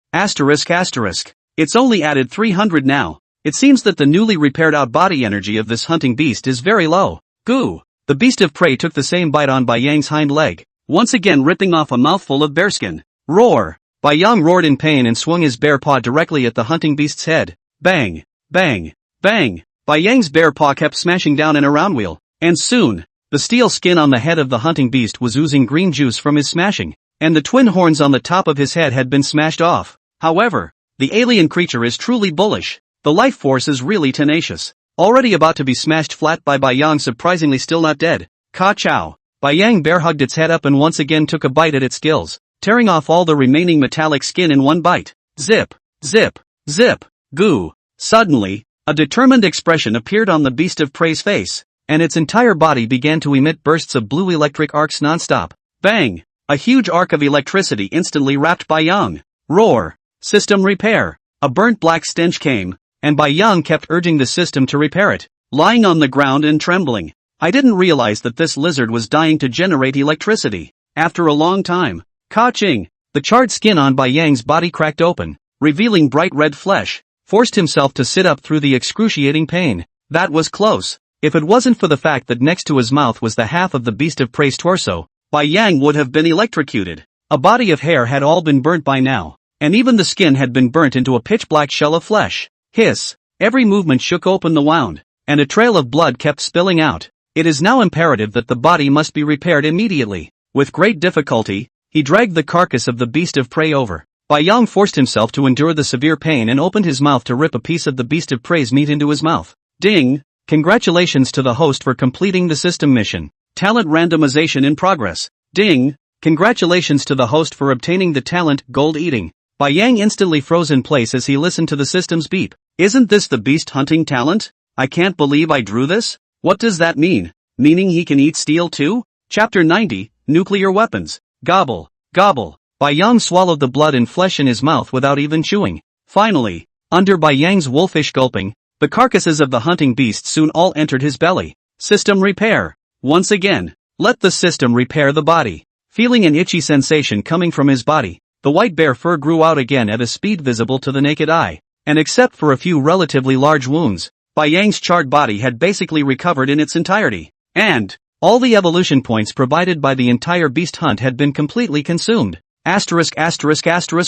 It's only added 300 now. It seems that the newly repaired out body energy of this hunting beast is very low. Goo! The beast of prey took the same bite on Bai Yang's hind leg, once again ripping off a mouthful of bearskin. Roar! Bai Yang roared in pain and swung his bare paw directly at the hunting beast's head. Bang! Bang! Bang! Bai Yang's bare paw kept smashing down in a round wheel, and soon, the steel skin on the head of the hunting beast was oozing green juice from his smashing, and the twin horns on the top of his head had been smashed off. However, the alien creature is truly bullish. The life force is really tenacious. Already about to be smashed flat by Bai Yang, surprisingly still not dead. Ka-chow! Bai Yang bear hugged its head up and once again took a bite at its gills, tearing off all the remaining metallic skin in one bite. Zip! Zip! Zip! Goo! Suddenly, a determined expression appeared on the beast of prey's face, and its entire body began to emit bursts of blue electric arcs nonstop. Bang! A huge arc of electricity instantly wrapped Bai Yang. Roar! System repair! A burnt black stench came, and Bai Yang kept urging the system to repair it, lying on the ground and trembling. I didn't realize that this lizard was dying to generate electricity. After a long time, ka-ching! The charred skin on Bai Yang's body cracked open, revealing bright red flesh. Forced himself to sit up through the excruciating pain. That was close. If it wasn't for the fact that next to his mouth was the half of the beast of prey's torso, Bai Yang would have been electrocuted. A body of hair had all been burnt by now, and even the skin had been burnt into a pitch-black shell of flesh. Hiss! Every movement shook open the wound, and a trail of blood kept spilling out. It is now imperative that the body must be repaired immediately. With great difficulty, he dragged the carcass of the beast of prey over. Bai Yang forced himself to endure the severe pain and opened his mouth to rip a piece of the beast of prey's meat into his mouth. Ding! Congratulations to the host for completing the system mission. Talent randomization in progress. Ding! Congratulations to the host for obtaining the talent gold eating. Bai Yang instantly froze in place as he listened to the system's beep. Isn't this the beast hunting talent? I can't believe I drew this. What does that mean? Meaning he can eat steel too? Chapter 90, Nuclear Weapons. Gobble, gobble. Bai Yang swallowed the blood and flesh in his mouth without even chewing. Finally, under Bai Yang's wolfish gulping, the carcasses of the hunting beasts soon all entered his belly. System repair. Once again, let the system repair the body. Feeling an itchy sensation coming from his body, the white bear fur grew out again at a speed visible to the naked eye, and except for a few relatively large wounds, Bai Yang's charred body had basically recovered in its entirety. And, All the evolution points provided by the entire beast hunt had been completely consumed.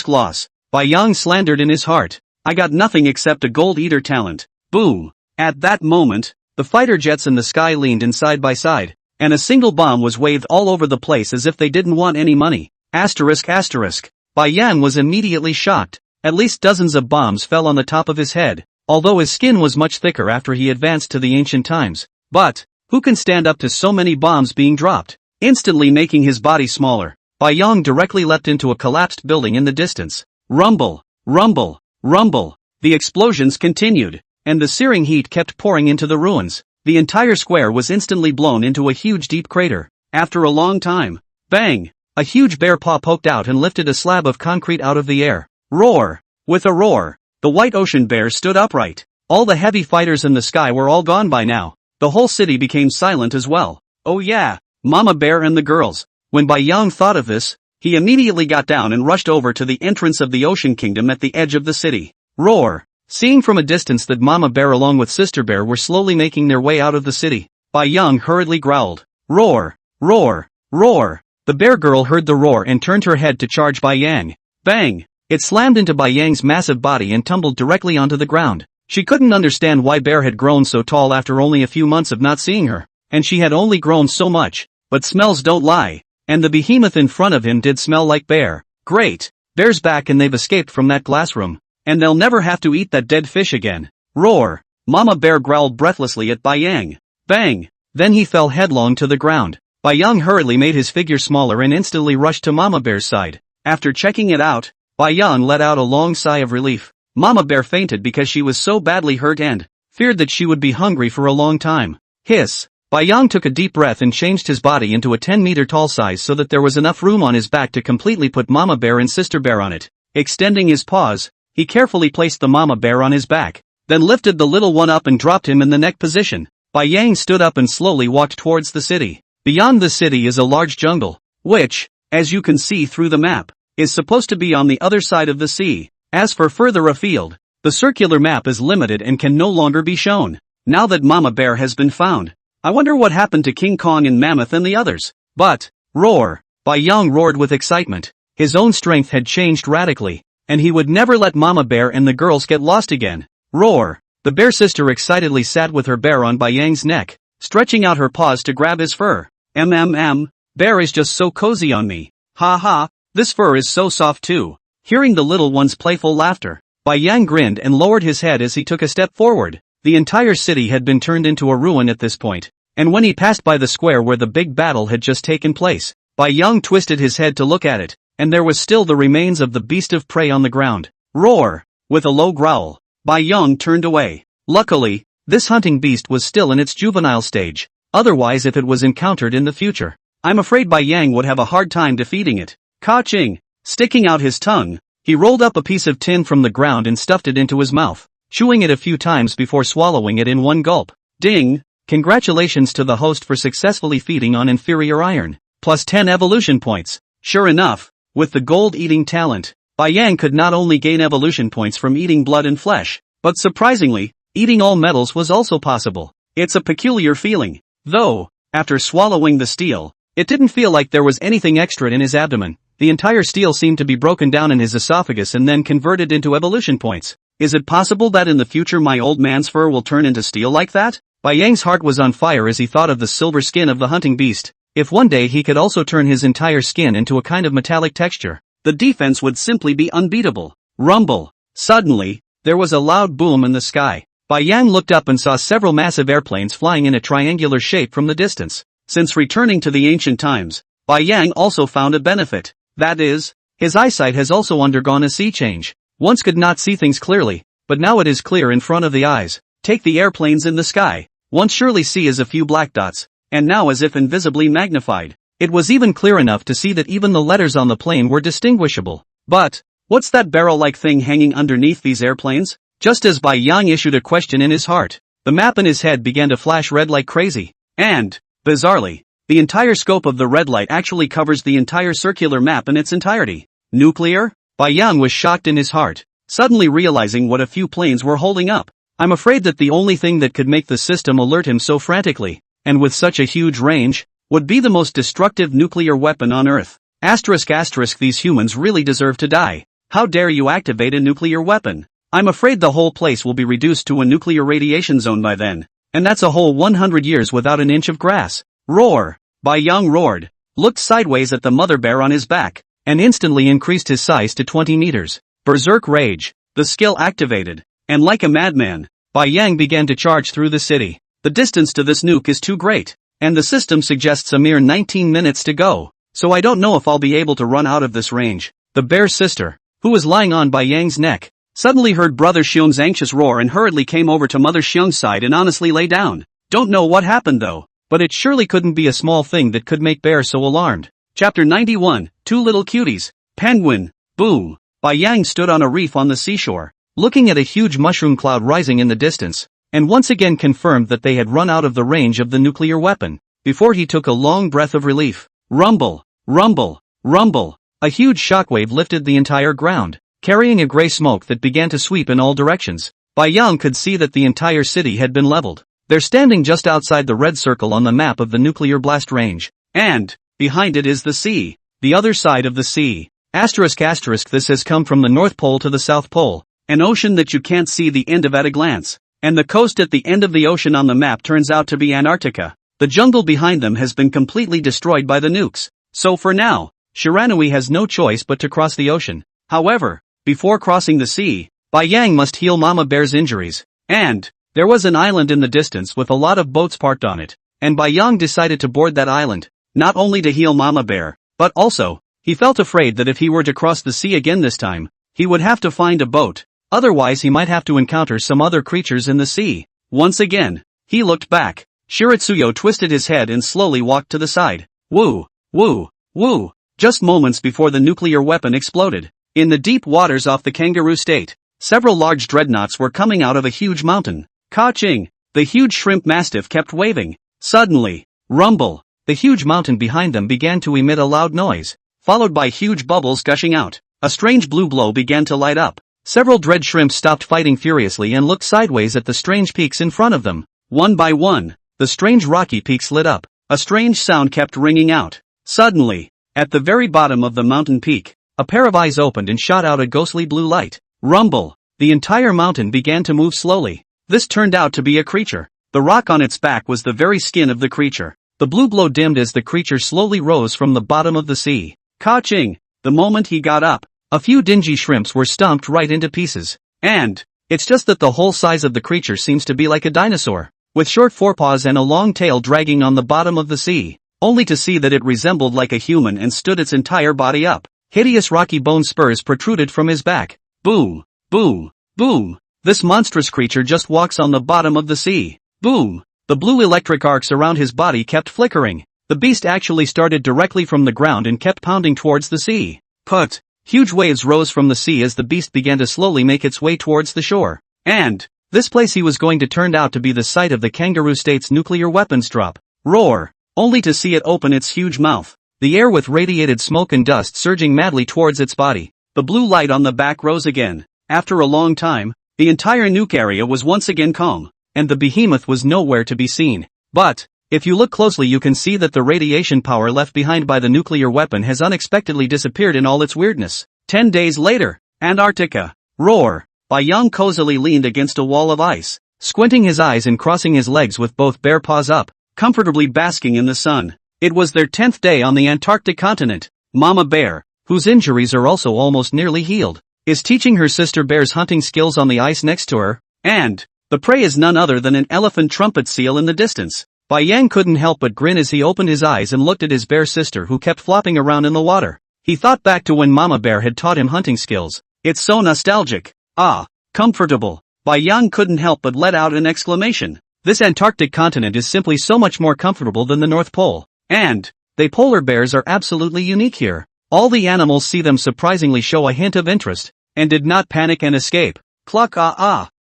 Loss. Bai Yang slandered in his heart. I got nothing except a gold eater talent. Boom. At that moment, the fighter jets in the sky leaned in side by side, and a single bomb was waved all over the place as if they didn't want any money. Bai Yang was immediately shocked. At least dozens of bombs fell on the top of his head, although his skin was much thicker after he advanced to the ancient times. But who can stand up to so many bombs being dropped, instantly making his body smaller? Bai Yang directly leapt into a collapsed building in the distance. Rumble, rumble, rumble. The explosions continued, and the searing heat kept pouring into the ruins. The entire square was instantly blown into a huge deep crater. After a long time, bang! A huge bear paw poked out and lifted a slab of concrete out of the air. Roar! With a roar, the white ocean bear stood upright. All the heavy fighters in the sky were all gone by now. The whole city became silent as well. Oh yeah, Mama Bear and the girls. When Bai Yang thought of this, he immediately got down and rushed over to the entrance of the Ocean Kingdom at the edge of the city. Roar! Seeing from a distance that Mama Bear along with Sister Bear were slowly making their way out of the city, Bai Yang hurriedly growled. Roar! Roar! Roar! The bear girl heard the roar and turned her head to charge Bai Yang. Bang! It slammed into Bai Yang's massive body and tumbled directly onto the ground. She couldn't understand why Bear had grown so tall after only a few months of not seeing her, and she had only grown so much. But smells don't lie, and the behemoth in front of him did smell like Bear. Great! Bear's back and they've escaped from that glass room, and they'll never have to eat that dead fish again. Roar! Mama Bear growled breathlessly at Bai Yang. Bang! Then he fell headlong to the ground. Bai Yang hurriedly made his figure smaller and instantly rushed to Mama Bear's side. After checking it out, Bai Yang let out a long sigh of relief. Mama Bear fainted because she was so badly hurt and feared that she would be hungry for a long time. Hiss! Bai Yang took a deep breath and changed his body into a 10-meter tall size so that there was enough room on his back to completely put Mama Bear and Sister Bear on it. Extending his paws, he carefully placed the Mama Bear on his back, then lifted the little one up and dropped him in the neck position. Bai Yang stood up and slowly walked towards the city. Beyond the city is a large jungle, which, as you can see through the map, is supposed to be on the other side of the sea. As for further afield, the circular map is limited and can no longer be shown. Now that Mama Bear has been found, I wonder what happened to King Kong and Mammoth and the others. But, roar! Bai Yang roared with excitement. His own strength had changed radically, and he would never let Mama Bear and the girls get lost again. Roar! The bear sister excitedly sat with her bear on Bai Yang's neck, stretching out her paws to grab his fur. Bear is just so cozy on me. Ha ha, this fur is so soft too. Hearing the little one's playful laughter, Bai Yang grinned and lowered his head as he took a step forward. The entire city had been turned into a ruin at this point, and when he passed by the square where the big battle had just taken place, Bai Yang twisted his head to look at it, and there was still the remains of the beast of prey on the ground. Roar! With a low growl, Bai Yang turned away. Luckily, this hunting beast was still in its juvenile stage. Otherwise, if it was encountered in the future, I'm afraid Bai Yang would have a hard time defeating it. Ka-ching! Sticking out his tongue, he rolled up a piece of tin from the ground and stuffed it into his mouth, chewing it a few times before swallowing it in one gulp. Ding! Congratulations to the host for successfully feeding on inferior iron. Plus 10 evolution points. Sure enough, with the gold-eating talent, Bai Yang could not only gain evolution points from eating blood and flesh, but surprisingly, eating all metals was also possible. It's a peculiar feeling. Though, after swallowing the steel, it didn't feel like there was anything extra in his abdomen. The entire steel seemed to be broken down in his esophagus and then converted into evolution points. Is it possible that in the future my old man's fur will turn into steel like that? Bai Yang's heart was on fire as he thought of the silver skin of the hunting beast. If one day he could also turn his entire skin into a kind of metallic texture, the defense would simply be unbeatable. Rumble! Suddenly, there was a loud boom in the sky. Bai Yang looked up and saw several massive airplanes flying in a triangular shape from the distance. Since returning to the ancient times, Bai Yang also found a benefit. That is, his eyesight has also undergone a sea change. Once could not see things clearly, but now it is clear in front of the eyes. Take the airplanes in the sky. Once surely see as a few black dots, and now as if invisibly magnified. It was even clear enough to see that even the letters on the plane were distinguishable. But, what's that barrel-like thing hanging underneath these airplanes? Just as Bai Yang issued a question in his heart, the map in his head began to flash red like crazy. And, bizarrely, the entire scope of the red light actually covers the entire circular map in its entirety. Nuclear? Bai Yang was shocked in his heart, suddenly realizing what a few planes were holding up. I'm afraid that the only thing that could make the system alert him so frantically and with such a huge range, would be the most destructive nuclear weapon on Earth. These humans really deserve to die. How dare you activate a nuclear weapon? I'm afraid the whole place will be reduced to a nuclear radiation zone by then. And that's a whole 100 years without an inch of grass. Roar! Bai Yang roared, looked sideways at the mother bear on his back, and instantly increased his size to 20 meters. Berserk rage. The skill activated. And like a madman, Bai Yang began to charge through the city. The distance to this nuke is too great, and the system suggests a mere 19 minutes to go. So I don't know if I'll be able to run out of this range. The bear's sister, who was lying on Bai Yang's neck, suddenly heard Brother Xiong's anxious roar and hurriedly came over to Mother Xiong's side and honestly lay down. Don't know what happened though, but it surely couldn't be a small thing that could make Bear so alarmed. Chapter 91, Two Little Cuties. Penguin. Boo. Bai Yang stood on a reef on the seashore, looking at a huge mushroom cloud rising in the distance, and once again confirmed that they had run out of the range of the nuclear weapon, before he took a long breath of relief. Rumble. Rumble. Rumble. A huge shockwave lifted the entire ground, carrying a gray smoke that began to sweep in all directions. Bai Yang could see that the entire city had been leveled. They're standing just outside the red circle on the map of the nuclear blast range. And, behind it is the sea. The other side of the sea. This has come from the North Pole to the South Pole. An ocean that you can't see the end of at a glance. And the coast at the end of the ocean on the map turns out to be Antarctica. The jungle behind them has been completely destroyed by the nukes. So for now, Shiranui has no choice but to cross the ocean. However, before crossing the sea, Bai Yang must heal Mama Bear's injuries. And there was an island in the distance with a lot of boats parked on it, and Bai Yang decided to board that island, not only to heal Mama Bear, but also, he felt afraid that if he were to cross the sea again this time, he would have to find a boat, otherwise he might have to encounter some other creatures in the sea. Once again, he looked back. Shiratsuyo twisted his head and slowly walked to the side. Woo! Woo! Woo! Just moments before the nuclear weapon exploded. In the deep waters off the Kangaroo State, several large dreadnoughts were coming out of a huge mountain. Ka-ching! The huge shrimp mastiff kept waving. Suddenly, rumble! The huge mountain behind them began to emit a loud noise, followed by huge bubbles gushing out. A strange blue glow began to light up. Several dread shrimps stopped fighting furiously and looked sideways at the strange peaks in front of them. One by one, the strange rocky peaks lit up. A strange sound kept ringing out. Suddenly, at the very bottom of the mountain peak, a pair of eyes opened and shot out a ghostly blue light. Rumble! The entire mountain began to move slowly. This turned out to be a creature. The rock on its back was the very skin of the creature. The blue glow dimmed as the creature slowly rose from the bottom of the sea. Ka-ching! The moment he got up, a few dingy shrimps were stomped right into pieces. And it's just that the whole size of the creature seems to be like a dinosaur, with short forepaws and a long tail dragging on the bottom of the sea, only to see that it resembled like a human and stood its entire body up. Hideous rocky bone spurs protruded from his back. Boom! Boom! Boom! This monstrous creature just walks on the bottom of the sea. Boom! The blue electric arcs around his body kept flickering. The beast actually started directly from the ground and kept pounding towards the sea. Put! Huge waves rose from the sea as the beast began to slowly make its way towards the shore. And this place he was going to turn out to be the site of the Kangaroo State's nuclear weapons drop. Roar! Only to see it open its huge mouth. The air with radiated smoke and dust surging madly towards its body. The blue light on the back rose again. After a long time, the entire nuke area was once again calm, and the behemoth was nowhere to be seen. But if you look closely you can see that the radiation power left behind by the nuclear weapon has unexpectedly disappeared in all its weirdness. 10 days later, Antarctica. Roar! Bai Yang cozily leaned against a wall of ice, squinting his eyes and crossing his legs with both bare paws up, comfortably basking in the sun. It was their 10th day on the Antarctic continent. Mama Bear, whose injuries are also almost nearly healed, is teaching her sister Bear's hunting skills on the ice next to her, and the prey is none other than an elephant trumpet seal in the distance. Bai Yang couldn't help but grin as he opened his eyes and looked at his bear sister who kept flopping around in the water. He thought back to when Mama Bear had taught him hunting skills. It's so nostalgic. Ah, comfortable. Bai Yang couldn't help but let out an exclamation. This Antarctic continent is simply so much more comfortable than the North Pole. And they polar bears are absolutely unique here. All the animals see them surprisingly show a hint of interest, and did not panic and escape. Cluck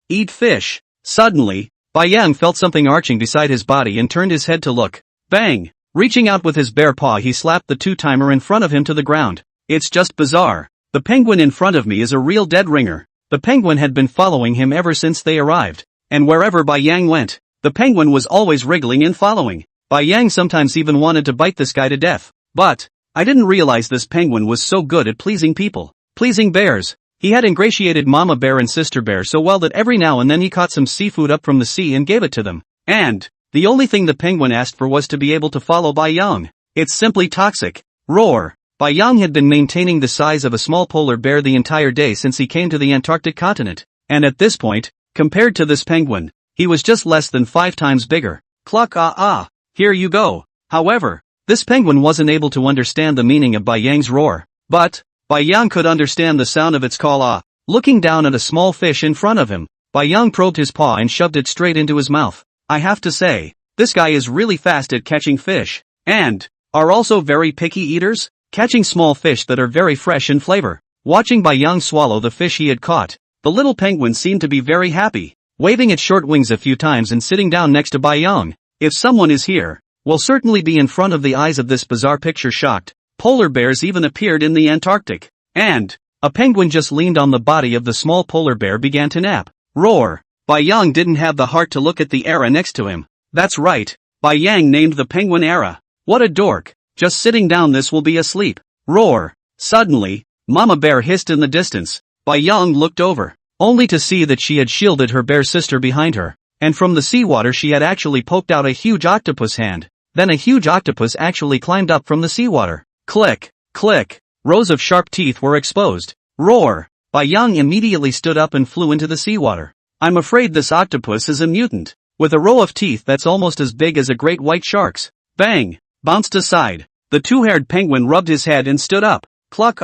eat fish. Suddenly, Bai Yang felt something arching beside his body and turned his head to look. Bang! Reaching out with his bare paw he slapped the two-timer in front of him to the ground. It's just bizarre. The penguin in front of me is a real dead ringer. The penguin had been following him ever since they arrived, and wherever Bai Yang went, the penguin was always wriggling and following. Bai Yang sometimes even wanted to bite this guy to death. But I didn't realize this penguin was so good at pleasing people. Pleasing bears. He had ingratiated Mama Bear and Sister Bear so well that every now and then he caught some seafood up from the sea and gave it to them. And the only thing the penguin asked for was to be able to follow Bai Yang. It's simply toxic. Roar. Bai Yang had been maintaining the size of a small polar bear the entire day since he came to the Antarctic continent. And at this point, compared to this penguin, he was just less than 5 times bigger. Cluck here you go. However, this penguin wasn't able to understand the meaning of Bai Yang's roar. But Bai Yang could understand the sound of its call Looking down at a small fish in front of him, Bai Yang probed his paw and shoved it straight into his mouth. I have to say, this guy is really fast at catching fish. And are also very picky eaters, catching small fish that are very fresh in flavor. Watching Bai Yang swallow the fish he had caught, the little penguin seemed to be very happy, waving its short wings a few times and sitting down next to Bai Yang. If someone is here, will certainly be in front of the eyes of this bizarre picture shocked. Polar bears even appeared in the Antarctic. And a penguin just leaned on the body of the small polar bear began to nap. Roar. Bai Yang didn't have the heart to look at the Era next to him. That's right. Bai Yang named the penguin Era. What a dork. Just sitting down, this will be asleep. Roar. Suddenly, Mama Bear hissed in the distance. Bai Yang looked over, only to see that she had shielded her bear sister behind her. And from the seawater she had actually poked out a huge octopus hand. Then a huge octopus actually climbed up from the seawater. Click, click. Rows of sharp teeth were exposed. Roar. Bai Yang immediately stood up and flew into the seawater. I'm afraid this octopus is a mutant, with a row of teeth that's almost as big as a great white shark's. Bang! Bounced aside. The two-haired penguin rubbed his head and stood up. Cluck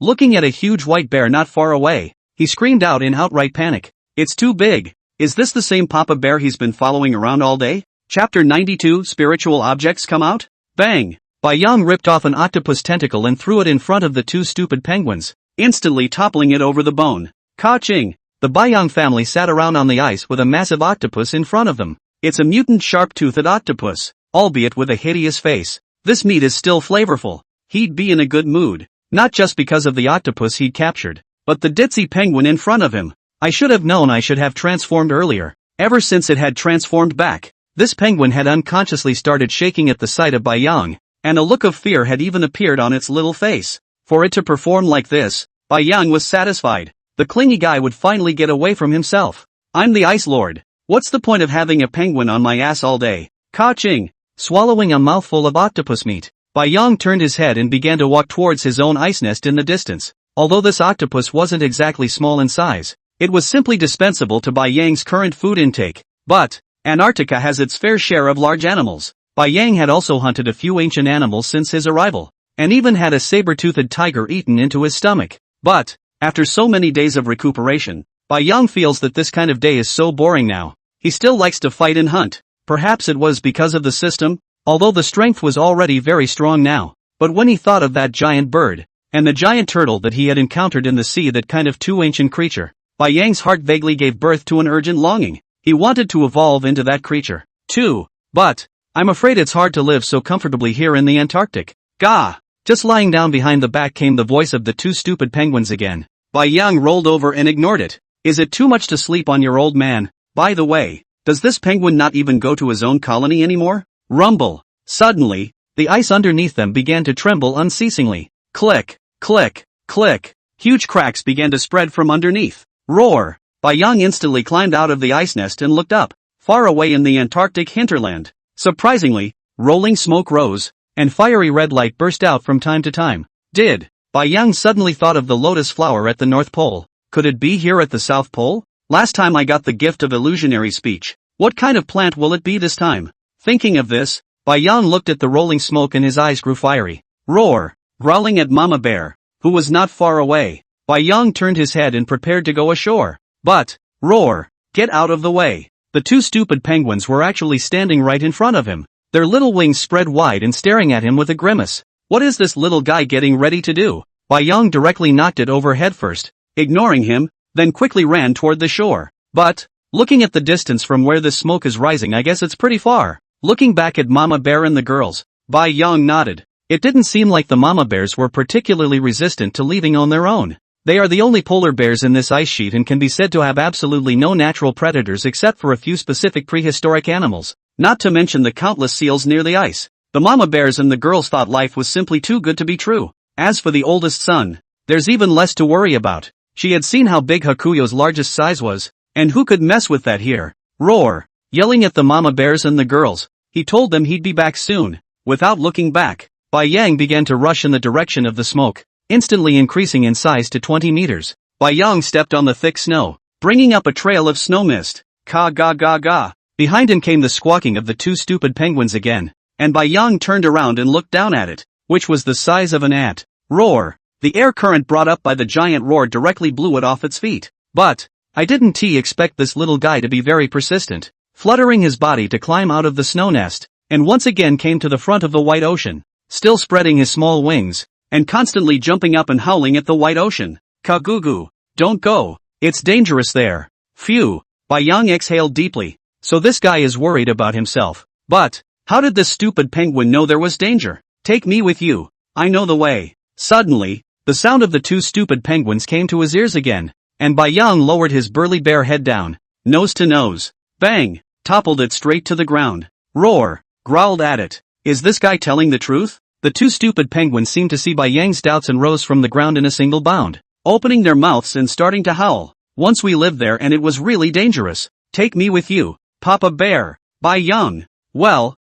Looking at a huge white bear not far away, he screamed out in outright panic. It's too big. Is this the same Papa Bear he's been following around all day? Chapter 92 Spiritual Objects Come Out? Bang! Bai Yang ripped off an octopus tentacle and threw it in front of the two stupid penguins, instantly toppling it over the bone. Ka-ching! The Bai Yang family sat around on the ice with a massive octopus in front of them. It's a mutant sharp-toothed octopus, albeit with a hideous face. This meat is still flavorful. He'd be in a good mood, not just because of the octopus he'd captured, but the ditzy penguin in front of him. I should have known I should have transformed earlier. Ever since it had transformed back, this penguin had unconsciously started shaking at the sight of Bai Yang, and a look of fear had even appeared on its little face. For it to perform like this, Bai Yang was satisfied. The clingy guy would finally get away from himself. I'm the Ice Lord. What's the point of having a penguin on my ass all day? Ka-ching! Swallowing a mouthful of octopus meat, Bai Yang turned his head and began to walk towards his own ice nest in the distance. Although this octopus wasn't exactly small in size, it was simply dispensable to Bai Yang's current food intake. But Antarctica has its fair share of large animals. Bai Yang had also hunted a few ancient animals since his arrival, and even had a saber-toothed tiger eaten into his stomach. But after so many days of recuperation, Bai Yang feels that this kind of day is so boring now. He still likes to fight and hunt. Perhaps it was because of the system, although the strength was already very strong now. But when he thought of that giant bird, and the giant turtle that he had encountered in the sea, that kind of too ancient creature, Bai Yang's heart vaguely gave birth to an urgent longing. He wanted to evolve into that creature, too. But I'm afraid it's hard to live so comfortably here in the Antarctic. Gah! Just lying down behind the back came the voice of the two stupid penguins again. Bai Yang rolled over and ignored it. Is it too much to sleep on your old man? By the way, does this penguin not even go to his own colony anymore? Rumble. Suddenly, the ice underneath them began to tremble unceasingly. Click, click, click. Huge cracks began to spread from underneath. Roar. Bai Yang instantly climbed out of the ice nest and looked up. Far away in the Antarctic hinterland, surprisingly, rolling smoke rose, and fiery red light burst out from time to time. Bai Yang suddenly thought of the lotus flower at the North Pole. Could it be here at the South Pole? Last time I got the gift of illusionary speech. What kind of plant will it be this time? Thinking of this, Bai Yang looked at the rolling smoke and his eyes grew fiery. Roar! Growling at Mama Bear, who was not far away, Bai Yang turned his head and prepared to go ashore. But, roar! Get out of the way! The two stupid penguins were actually standing right in front of him, their little wings spread wide and staring at him with a grimace. What is this little guy getting ready to do? Bai Yang directly knocked it over headfirst, ignoring him, then quickly ran toward the shore. But, looking at the distance from where this smoke is rising, I guess it's pretty far. Looking back at Mama Bear and the girls, Bai Yang nodded. It didn't seem like the Mama Bears were particularly resistant to leaving on their own. They are the only polar bears in this ice sheet and can be said to have absolutely no natural predators except for a few specific prehistoric animals. not to mention the countless seals near the ice. The mama bears and the girls thought life was simply too good to be true. As for the oldest son, there's even less to worry about. She had seen how big Hakuyo's largest size was, and who could mess with that here? Roar! Yelling at the mama bears and the girls, he told them he'd be back soon. Without looking back, Bai Yang began to rush in the direction of the smoke, instantly increasing in size to 20 meters. Bai Yang stepped on the thick snow, bringing up a trail of snow mist. Ka ga ga ga. Behind him came the squawking of the two stupid penguins again, and Bai Yang turned around and looked down at it, which was the size of an ant. Roar! The air current brought up by the giant roar directly blew it off its feet. But I didn't expect this little guy to be very persistent, fluttering his body to climb out of the snow nest, and once again came to the front of the white ocean, still spreading his small wings, and constantly jumping up and howling at the white ocean. Kagugu, don't go, it's dangerous there. Phew, Bai Yang exhaled deeply. So this guy is worried about himself. But how did this stupid penguin know there was danger? Take me with you, I know the way. Suddenly, the sound of the two stupid penguins came to his ears again, and Bai Yang lowered his burly bear head down, nose to nose. Bang! Toppled it straight to the ground. Roar! Growled at it. Is this guy telling the truth? The two stupid penguins seemed to see Bai Yang's doubts and rose from the ground in a single bound, opening their mouths and starting to howl. Once we lived there and it was really dangerous. Take me with you, Papa Bear. Bai Yang. Well.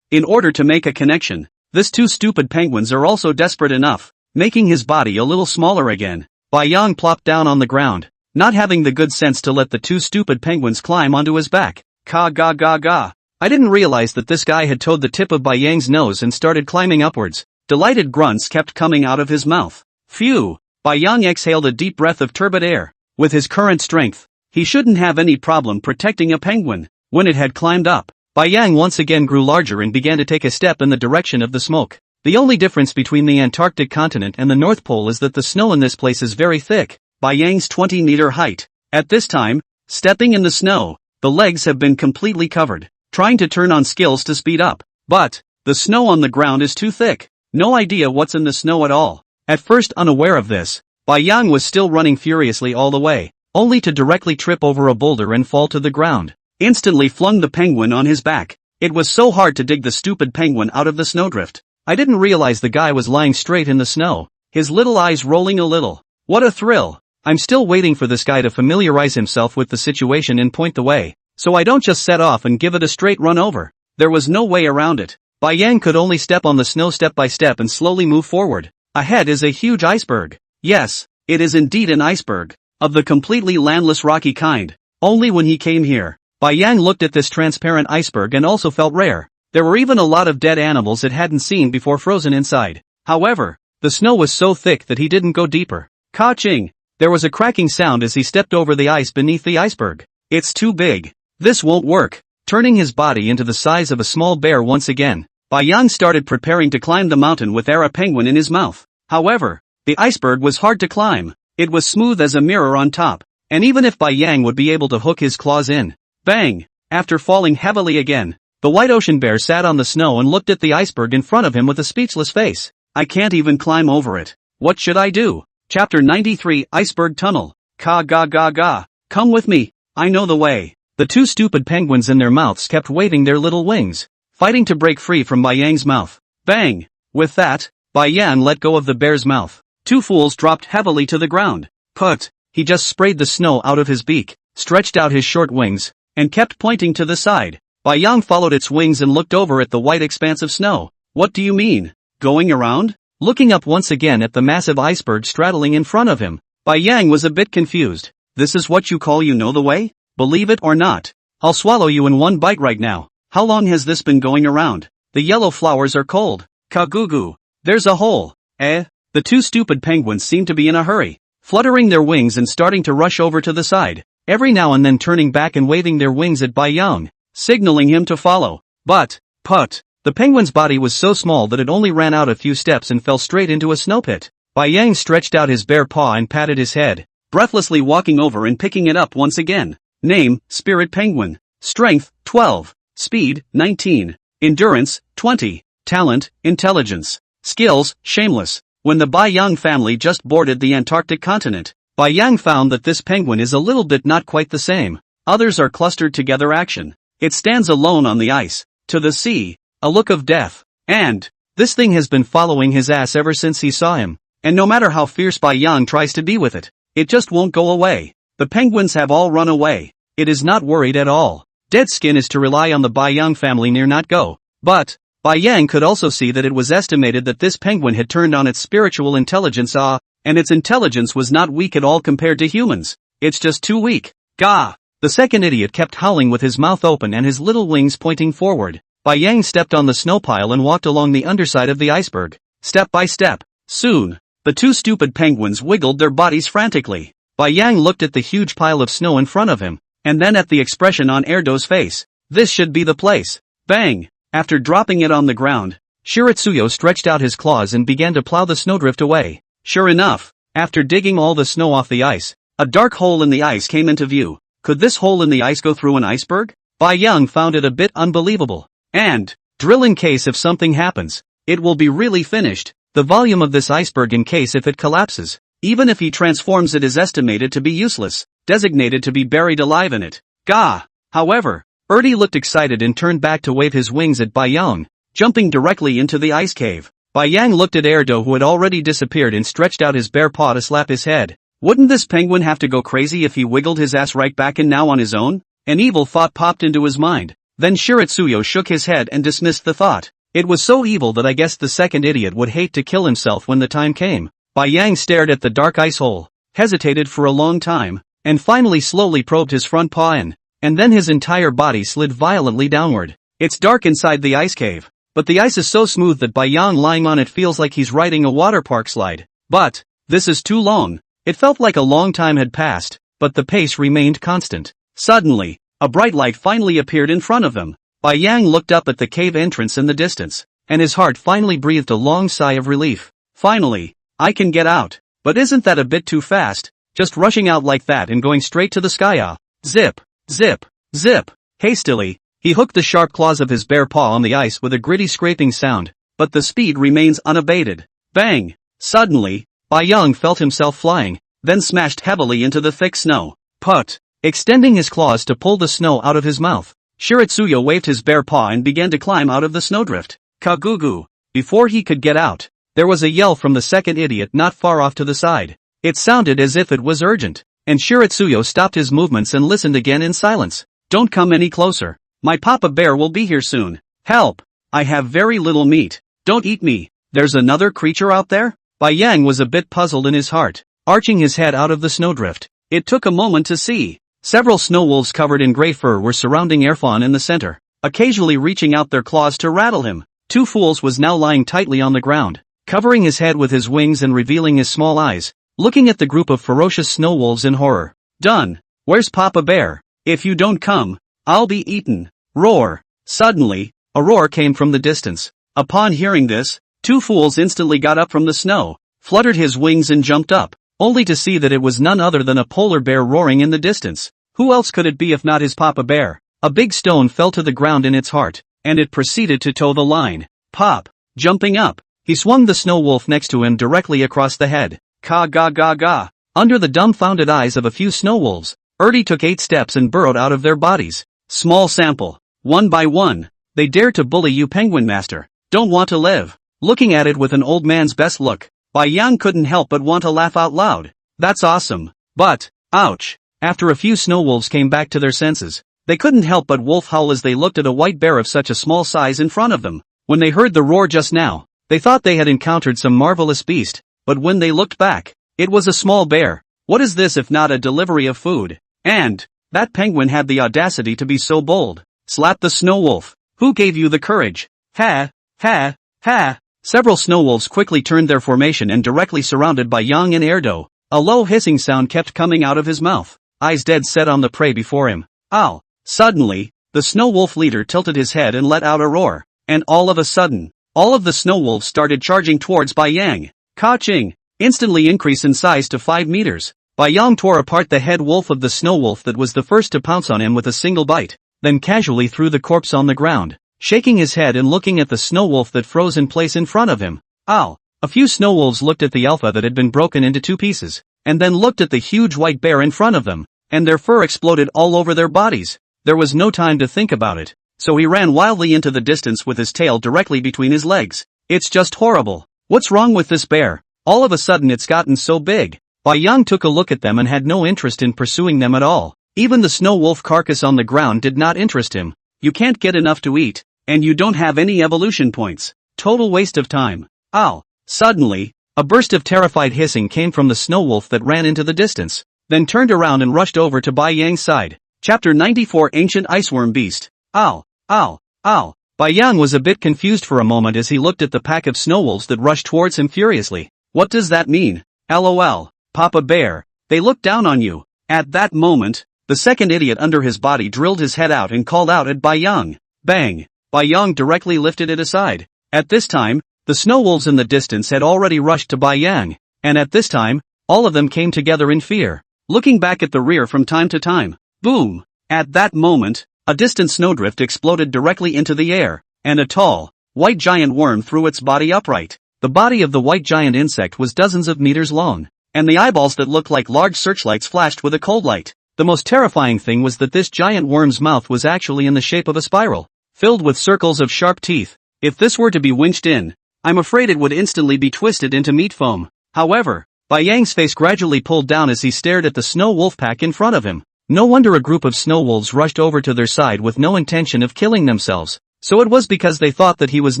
In order to make a connection, these two stupid penguins are also desperate enough, making his body a little smaller again. Bai Yang plopped down on the ground, not having the good sense to let the two stupid penguins climb onto his back. Ka ga ga ga. I didn't realize that this guy had towed the tip of Bai Yang's nose and started climbing upwards. Delighted grunts kept coming out of his mouth. Phew! Bai Yang exhaled a deep breath of turbid air. With his current strength, he shouldn't have any problem protecting a penguin. When it had climbed up, Bai Yang once again grew larger and began to take a step in the direction of the smoke. The only difference between the Antarctic continent and the North Pole is that the snow in this place is very thick. Bai Yang's 20-meter height. At this time, stepping in the snow, the legs have been completely covered, trying to turn on skills to speed up. But the snow on the ground is too thick. No idea what's in the snow at all. At first unaware of this, Bai Yang was still running furiously all the way, only to directly trip over a boulder and fall to the ground. Instantly flung the penguin on his back. It was so hard to dig the stupid penguin out of the snowdrift. I didn't realize the guy was lying straight in the snow, his little eyes rolling a little. What a thrill. I'm still waiting for this guy to familiarize himself with the situation and point the way, so I don't just set off and give it a straight run over. There was no way around it. Bai Yang could only step on the snow step by step and slowly move forward. Ahead is a huge iceberg. Yes, it is indeed an iceberg, of the completely landless rocky kind. Only when he came here, Bai Yang looked at this transparent iceberg and also felt rare. There were even a lot of dead animals it hadn't seen before frozen inside. However, the snow was so thick that he didn't go deeper. Ka-ching! There was a cracking sound as he stepped over the ice beneath the iceberg. It's too big. This won't work. Turning his body into the size of a small bear once again, Bai Yang started preparing to climb the mountain with a penguin in his mouth. However, the iceberg was hard to climb. It was smooth as a mirror on top, and even if Bai Yang would be able to hook his claws in, bang! After falling heavily again, the white ocean bear sat on the snow and looked at the iceberg in front of him with a speechless face. I can't even climb over it. What should I do? Chapter 93 Iceberg Tunnel. Ka ga ga ga. Come with me, I know the way. The two stupid penguins in their mouths kept waving their little wings, fighting to break free from Bai Yang's mouth. Bang! With that, Bai Yang let go of the bear's mouth. Two fools dropped heavily to the ground. Put! He just sprayed the snow out of his beak, stretched out his short wings, and kept pointing to the side. Bai Yang followed its wings and looked over at the white expanse of snow. What do you mean? Going around? Looking up once again at the massive iceberg straddling in front of him, Bai Yang was a bit confused. This is what you call you know the way? Believe it or not, I'll swallow you in one bite right now. How long has this been going around? The yellow flowers are cold. Kagugu. There's a hole. The two stupid penguins seemed to be in a hurry, fluttering their wings and starting to rush over to the side, every now and then turning back and waving their wings at Bai Yang, signaling him to follow. But, the penguin's body was so small that it only ran out a few steps and fell straight into a snow pit. Bai Yang stretched out his bare paw and patted his head, breathlessly walking over and picking it up once again. Name, Spirit Penguin. Strength, 12. Speed, 19. Endurance, 20. Talent, Intelligence. Skills, Shameless. When the Bai Yang family just boarded the Antarctic continent, Bai Yang found that this penguin is a little bit not quite the same. Others are clustered together action. It stands alone on the ice. To the sea, a look of death. And this thing has been following his ass ever since he saw him. And no matter how fierce Bai Yang tries to be with it, it just won't go away. The penguins have all run away. It is not worried at all. Dead skin is to rely on the Bai Yang family near not go. But Bai Yang could also see that it was estimated that this penguin had turned on its spiritual intelligence and its intelligence was not weak at all compared to humans. It's just too weak. Gah! The second idiot kept howling with his mouth open and his little wings pointing forward. Bai Yang stepped on the snow pile and walked along the underside of the iceberg, step by step. Soon, the two stupid penguins wiggled their bodies frantically. Bai Yang looked at the huge pile of snow in front of him, and then at the expression on Erdo's face. This should be the place. Bang! After dropping it on the ground, Shiratsuyo stretched out his claws and began to plow the snowdrift away. Sure enough, after digging all the snow off the ice, a dark hole in the ice came into view. Could this hole in the ice go through an iceberg? Bai Yang found it a bit unbelievable. And drill in case if something happens. It will be really finished. The volume of this iceberg in case if it collapses. Even if he transforms it is estimated to be useless, designated to be buried alive in it. Gah! However, Erdi looked excited and turned back to wave his wings at Bai Yang, jumping directly into the ice cave. Bai Yang looked at Erdo who had already disappeared and stretched out his bare paw to slap his head. Wouldn't this penguin have to go crazy if he wiggled his ass right back in now on his own? An evil thought popped into his mind. Then Shiratsuyo shook his head and dismissed the thought. It was so evil that I guessed the second idiot would hate to kill himself when the time came. Bai Yang stared at the dark ice hole, hesitated for a long time, and finally slowly probed his front paw in, and then his entire body slid violently downward. It's dark inside the ice cave, but the ice is so smooth that Bai Yang lying on it feels like he's riding a water park slide. But this is too long. It felt like a long time had passed, but the pace remained constant. Suddenly, a bright light finally appeared in front of them. Bai Yang looked up at the cave entrance in the distance, and his heart finally breathed a long sigh of relief. Finally, I can get out. But isn't that a bit too fast? Just rushing out like that and going straight to the sky. Zip, zip, zip. Hastily, he hooked the sharp claws of his bare paw on the ice with a gritty scraping sound, but the speed remains unabated. Bang! Suddenly, Bai Yang felt himself flying, then smashed heavily into the thick snow. Put! Extending his claws to pull the snow out of his mouth, Shiratsuyo waved his bare paw and began to climb out of the snowdrift. Kagugu! Before he could get out, there was a yell from the second idiot not far off to the side. It sounded as if it was urgent, and Shiratsuyo stopped his movements and listened again in silence. Don't come any closer. My papa bear will be here soon. Help! I have very little meat. Don't eat me. There's another creature out there? Bai Yang was a bit puzzled in his heart, arching his head out of the snowdrift. It took a moment to see. Several snow wolves covered in gray fur were surrounding Erfan in the center, occasionally reaching out their claws to rattle him. Two Fools was now lying tightly on the ground, covering his head with his wings and revealing his small eyes, looking at the group of ferocious snow wolves in horror. Done. Where's Papa Bear? If you don't come, I'll be eaten. Roar. Suddenly, a roar came from the distance. Upon hearing this, Two Fools instantly got up from the snow, fluttered his wings and jumped up, only to see that it was none other than a polar bear roaring in the distance. Who else could it be if not his Papa Bear? A big stone fell to the ground in its heart, and it proceeded to toe the line. Pop! Jumping up, he swung the snow wolf next to him directly across the head. Ka ga ga ga! Under the dumbfounded eyes of a few snow wolves, Erdi took 8 steps and burrowed out of their bodies. Small sample. One by one, they dare to bully you, Penguin Master. Don't want to live. Looking at it with an old man's best look, Bai Yang couldn't help but want to laugh out loud. That's awesome. But, ouch. After a few snow wolves came back to their senses, they couldn't help but wolf howl as they looked at a white bear of such a small size in front of them. When they heard the roar just now, they thought they had encountered some marvelous beast, but when they looked back, it was a small bear. What is this if not a delivery of food? And that penguin had the audacity to be so bold. Slap the snow wolf. Who gave you the courage? Ha, ha, ha. Several snow wolves quickly turned their formation and directly surrounded Bai Yang and Erdo. A low hissing sound kept coming out of his mouth, eyes dead set on the prey before him. Ow! Suddenly, the snow wolf leader tilted his head and let out a roar, and all of a sudden, all of the snow wolves started charging towards Bai Yang. Ka-ching! Instantly increase in size to 5 meters. Bai Yang tore apart the head wolf of the snow wolf that was the first to pounce on him with a single bite, then casually threw the corpse on the ground, shaking his head and looking at the snow wolf that froze in place in front of him. Ow! A few snow wolves looked at the alpha that had been broken into 2 pieces, and then looked at the huge white bear in front of them, and their fur exploded all over their bodies. there was no time to think about it, so he ran wildly into the distance with his tail directly between his legs. It's just horrible. What's wrong with this bear? All of a sudden it's gotten so big. Bai Yang took a look at them and had no interest in pursuing them at all. Even the snow wolf carcass on the ground did not interest him. You can't get enough to eat, and you don't have any evolution points. Total waste of time. Ow! Suddenly, a burst of terrified hissing came from the snow wolf that ran into the distance, then turned around and rushed over to Bai Yang's side. Chapter 94 Ancient Iceworm Beast. Ow! Ow! Ow! Bai Yang was a bit confused for a moment as he looked at the pack of snow wolves that rushed towards him furiously. What does that mean? LOL, Papa Bear, they look down on you. At that moment, the second idiot under his body drilled his head out and called out at Bai Yang. Bang! Bai Yang directly lifted it aside. At this time, the snow wolves in the distance had already rushed to Bai Yang, and at this time, all of them came together in fear, looking back at the rear from time to time. Boom! At that moment, a distant snowdrift exploded directly into the air, and a tall, white giant worm threw its body upright. The body of the white giant insect was dozens of meters long, and the eyeballs that looked like large searchlights flashed with a cold light. The most terrifying thing was that this giant worm's mouth was actually in the shape of a spiral, filled with circles of sharp teeth. If this were to be winched in, I'm afraid it would instantly be twisted into meat foam. However, Bai Yang's face gradually pulled down as he stared at the snow wolf pack in front of him. No wonder a group of snow wolves rushed over to their side with no intention of killing themselves. So it was because they thought that he was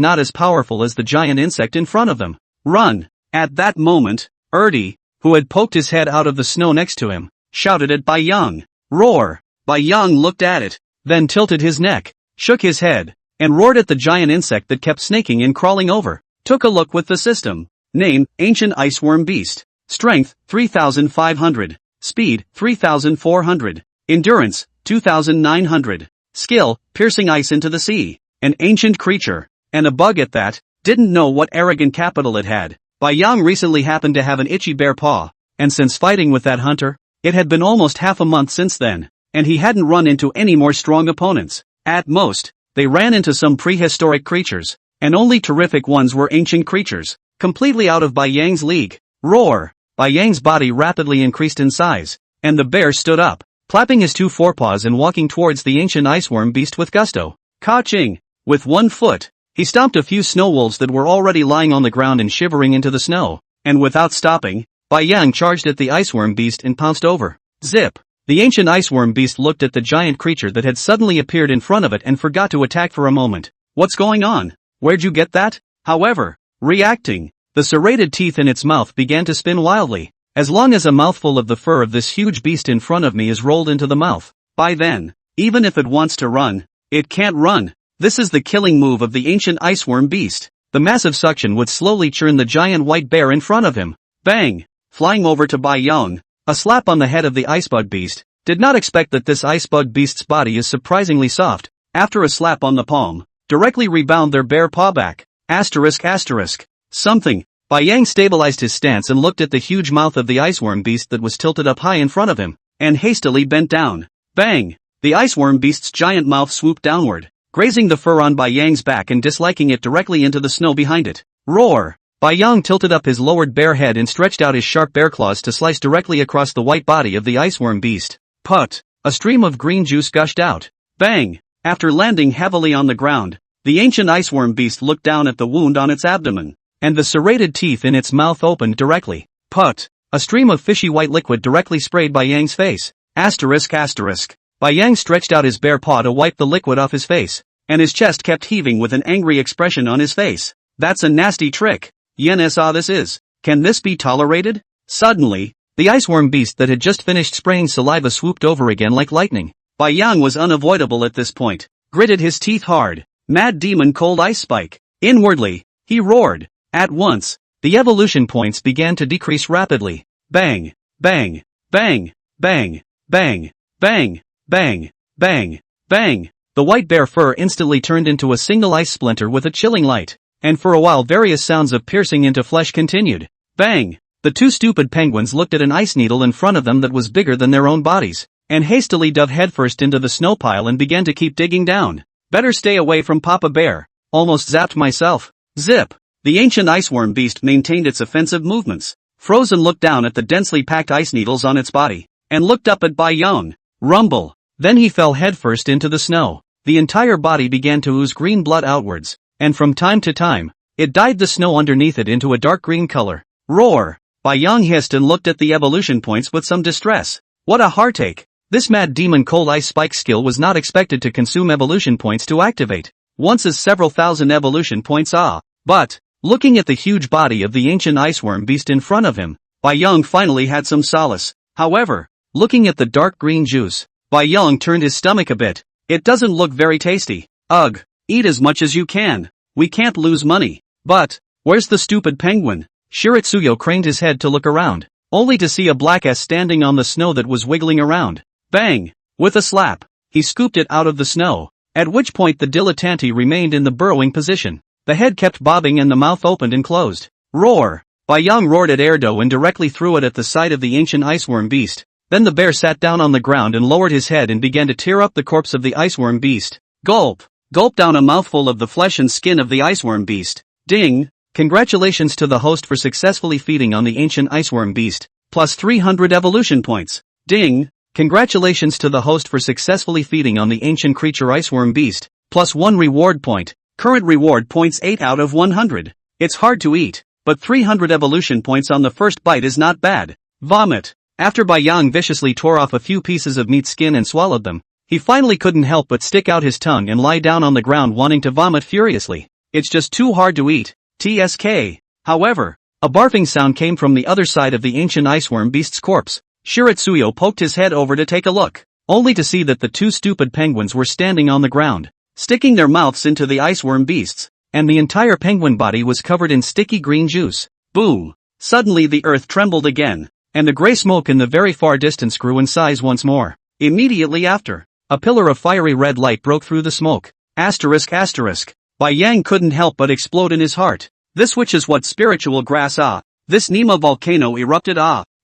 not as powerful as the giant insect in front of them. Run! At that moment, Erdi, who had poked his head out of the snow next to him, shouted at Bai Yang. Roar! Bai Yang looked at it, then tilted his neck, shook his head, and roared at the giant insect that kept snaking and crawling over. Took a look with the system. Name, Ancient Iceworm Beast. Strength, 3,500. Speed, 3,400. Endurance, 2,900. Skill, piercing ice into the sea. An ancient creature. And a bug at that. Didn't know what arrogant capital it had. Bai Yang recently happened to have an itchy bare paw, and since fighting with that hunter, it had been almost half a month since then, and he hadn't run into any more strong opponents. At most, they ran into some prehistoric creatures, and only terrific ones were ancient creatures, completely out of Bai Yang's league. Roar! Bai Yang's body rapidly increased in size, and the bear stood up, clapping his two forepaws and walking towards the ancient iceworm beast with gusto. Ka-ching! With one foot, he stomped a few snow wolves that were already lying on the ground and shivering into the snow, and without stopping, Bai Yang charged at the iceworm beast and pounced over. Zip! The ancient iceworm beast looked at the giant creature that had suddenly appeared in front of it and forgot to attack for a moment. What's going on? Where'd you get that? However, reacting, the serrated teeth in its mouth began to spin wildly. As long as a mouthful of the fur of this huge beast in front of me is rolled into the mouth, by then, even if it wants to run, it can't run. This is the killing move of the ancient iceworm beast. The massive suction would slowly churn the giant white bear in front of him. Bang! Flying over to Bai Yang, a slap on the head of the icebug beast. Did not expect that this icebug beast's body is surprisingly soft. After a slap on the palm, directly rebound their bare paw back. Asterisk asterisk. Something. Bai Yang stabilized his stance and looked at the huge mouth of the iceworm beast that was tilted up high in front of him, and hastily bent down. Bang! The iceworm beast's giant mouth swooped downward, grazing the fur on Bai Yang's back and disliking it directly into the snow behind it. Roar! Bai Yang tilted up his lowered bare head and stretched out his sharp bear claws to slice directly across the white body of the iceworm beast. Put! A stream of green juice gushed out. Bang! After landing heavily on the ground, the ancient iceworm beast looked down at the wound on its abdomen, and the serrated teeth in its mouth opened directly. Put! A stream of fishy white liquid directly sprayed Bai Yang's face. Asterisk asterisk. Bai Yang stretched out his bare paw to wipe the liquid off his face, and his chest kept heaving with an angry expression on his face. That's a nasty trick. Yes, this is. Can this be tolerated? Suddenly, the iceworm beast that had just finished spraying saliva swooped over again like lightning. Bai Yang was unavoidable at this point. Gritted his teeth hard. Mad demon cold ice spike. Inwardly, he roared. At once, the evolution points began to decrease rapidly. Bang! Bang! Bang! Bang! Bang! Bang! Bang! Bang! Bang! The white bear fur instantly turned into a single ice splinter with a chilling light, and for a while various sounds of piercing into flesh continued. Bang! The two stupid penguins looked at an ice needle in front of them that was bigger than their own bodies, and hastily dove headfirst into the snow pile and began to keep digging down. Better stay away from Papa Bear. Almost zapped myself. Zip! The ancient iceworm beast maintained its offensive movements. Frozen looked down at the densely packed ice needles on its body, and looked up at Bai Yang. Rumble! Then he fell headfirst into the snow. The entire body began to ooze green blood outwards, and from time to time, it dyed the snow underneath it into a dark green color. Roar! Young hissed and looked at the evolution points with some distress. What a heartache! This mad demon cold ice spike skill was not expected to consume evolution points to activate. Once as several thousand evolution points But, looking at the huge body of the ancient iceworm beast in front of him, Young finally had some solace. However, looking at the dark green juice, Young turned his stomach a bit. It doesn't look very tasty. Ugh, eat as much as you can. We can't lose money. But, where's the stupid penguin? Shiritsuyo craned his head to look around, only to see a black S standing on the snow that was wiggling around. Bang! With a slap, he scooped it out of the snow, at which point the dilettante remained in the burrowing position. The head kept bobbing and the mouth opened and closed. Roar! Young roared at Erdo and directly threw it at the side of the ancient iceworm beast. Then the bear sat down on the ground and lowered his head and began to tear up the corpse of the iceworm beast. Gulp! Gulp down a mouthful of the flesh and skin of the iceworm beast. Ding! Congratulations to the host for successfully feeding on the ancient iceworm beast. Plus 300 evolution points. Ding! Congratulations to the host for successfully feeding on the ancient creature iceworm beast. Plus 1 reward point. Current reward points 8 out of 100. It's hard to eat, but 300 evolution points on the first bite is not bad. Vomit. After Yang viciously tore off a few pieces of meat skin and swallowed them, he finally couldn't help but stick out his tongue and lie down on the ground wanting to vomit furiously. It's just too hard to eat. TSK. However, a barfing sound came from the other side of the ancient iceworm beast's corpse. Shiritsuyo poked his head over to take a look, only to see that the two stupid penguins were standing on the ground, sticking their mouths into the iceworm beasts, and the entire penguin body was covered in sticky green juice. Boom! Suddenly the earth trembled again, and the gray smoke in the very far distance grew in size once more. Immediately after, a pillar of fiery red light broke through the smoke. Asterisk. Yang couldn't help but explode in his heart. This which is what spiritual grass This Nema volcano erupted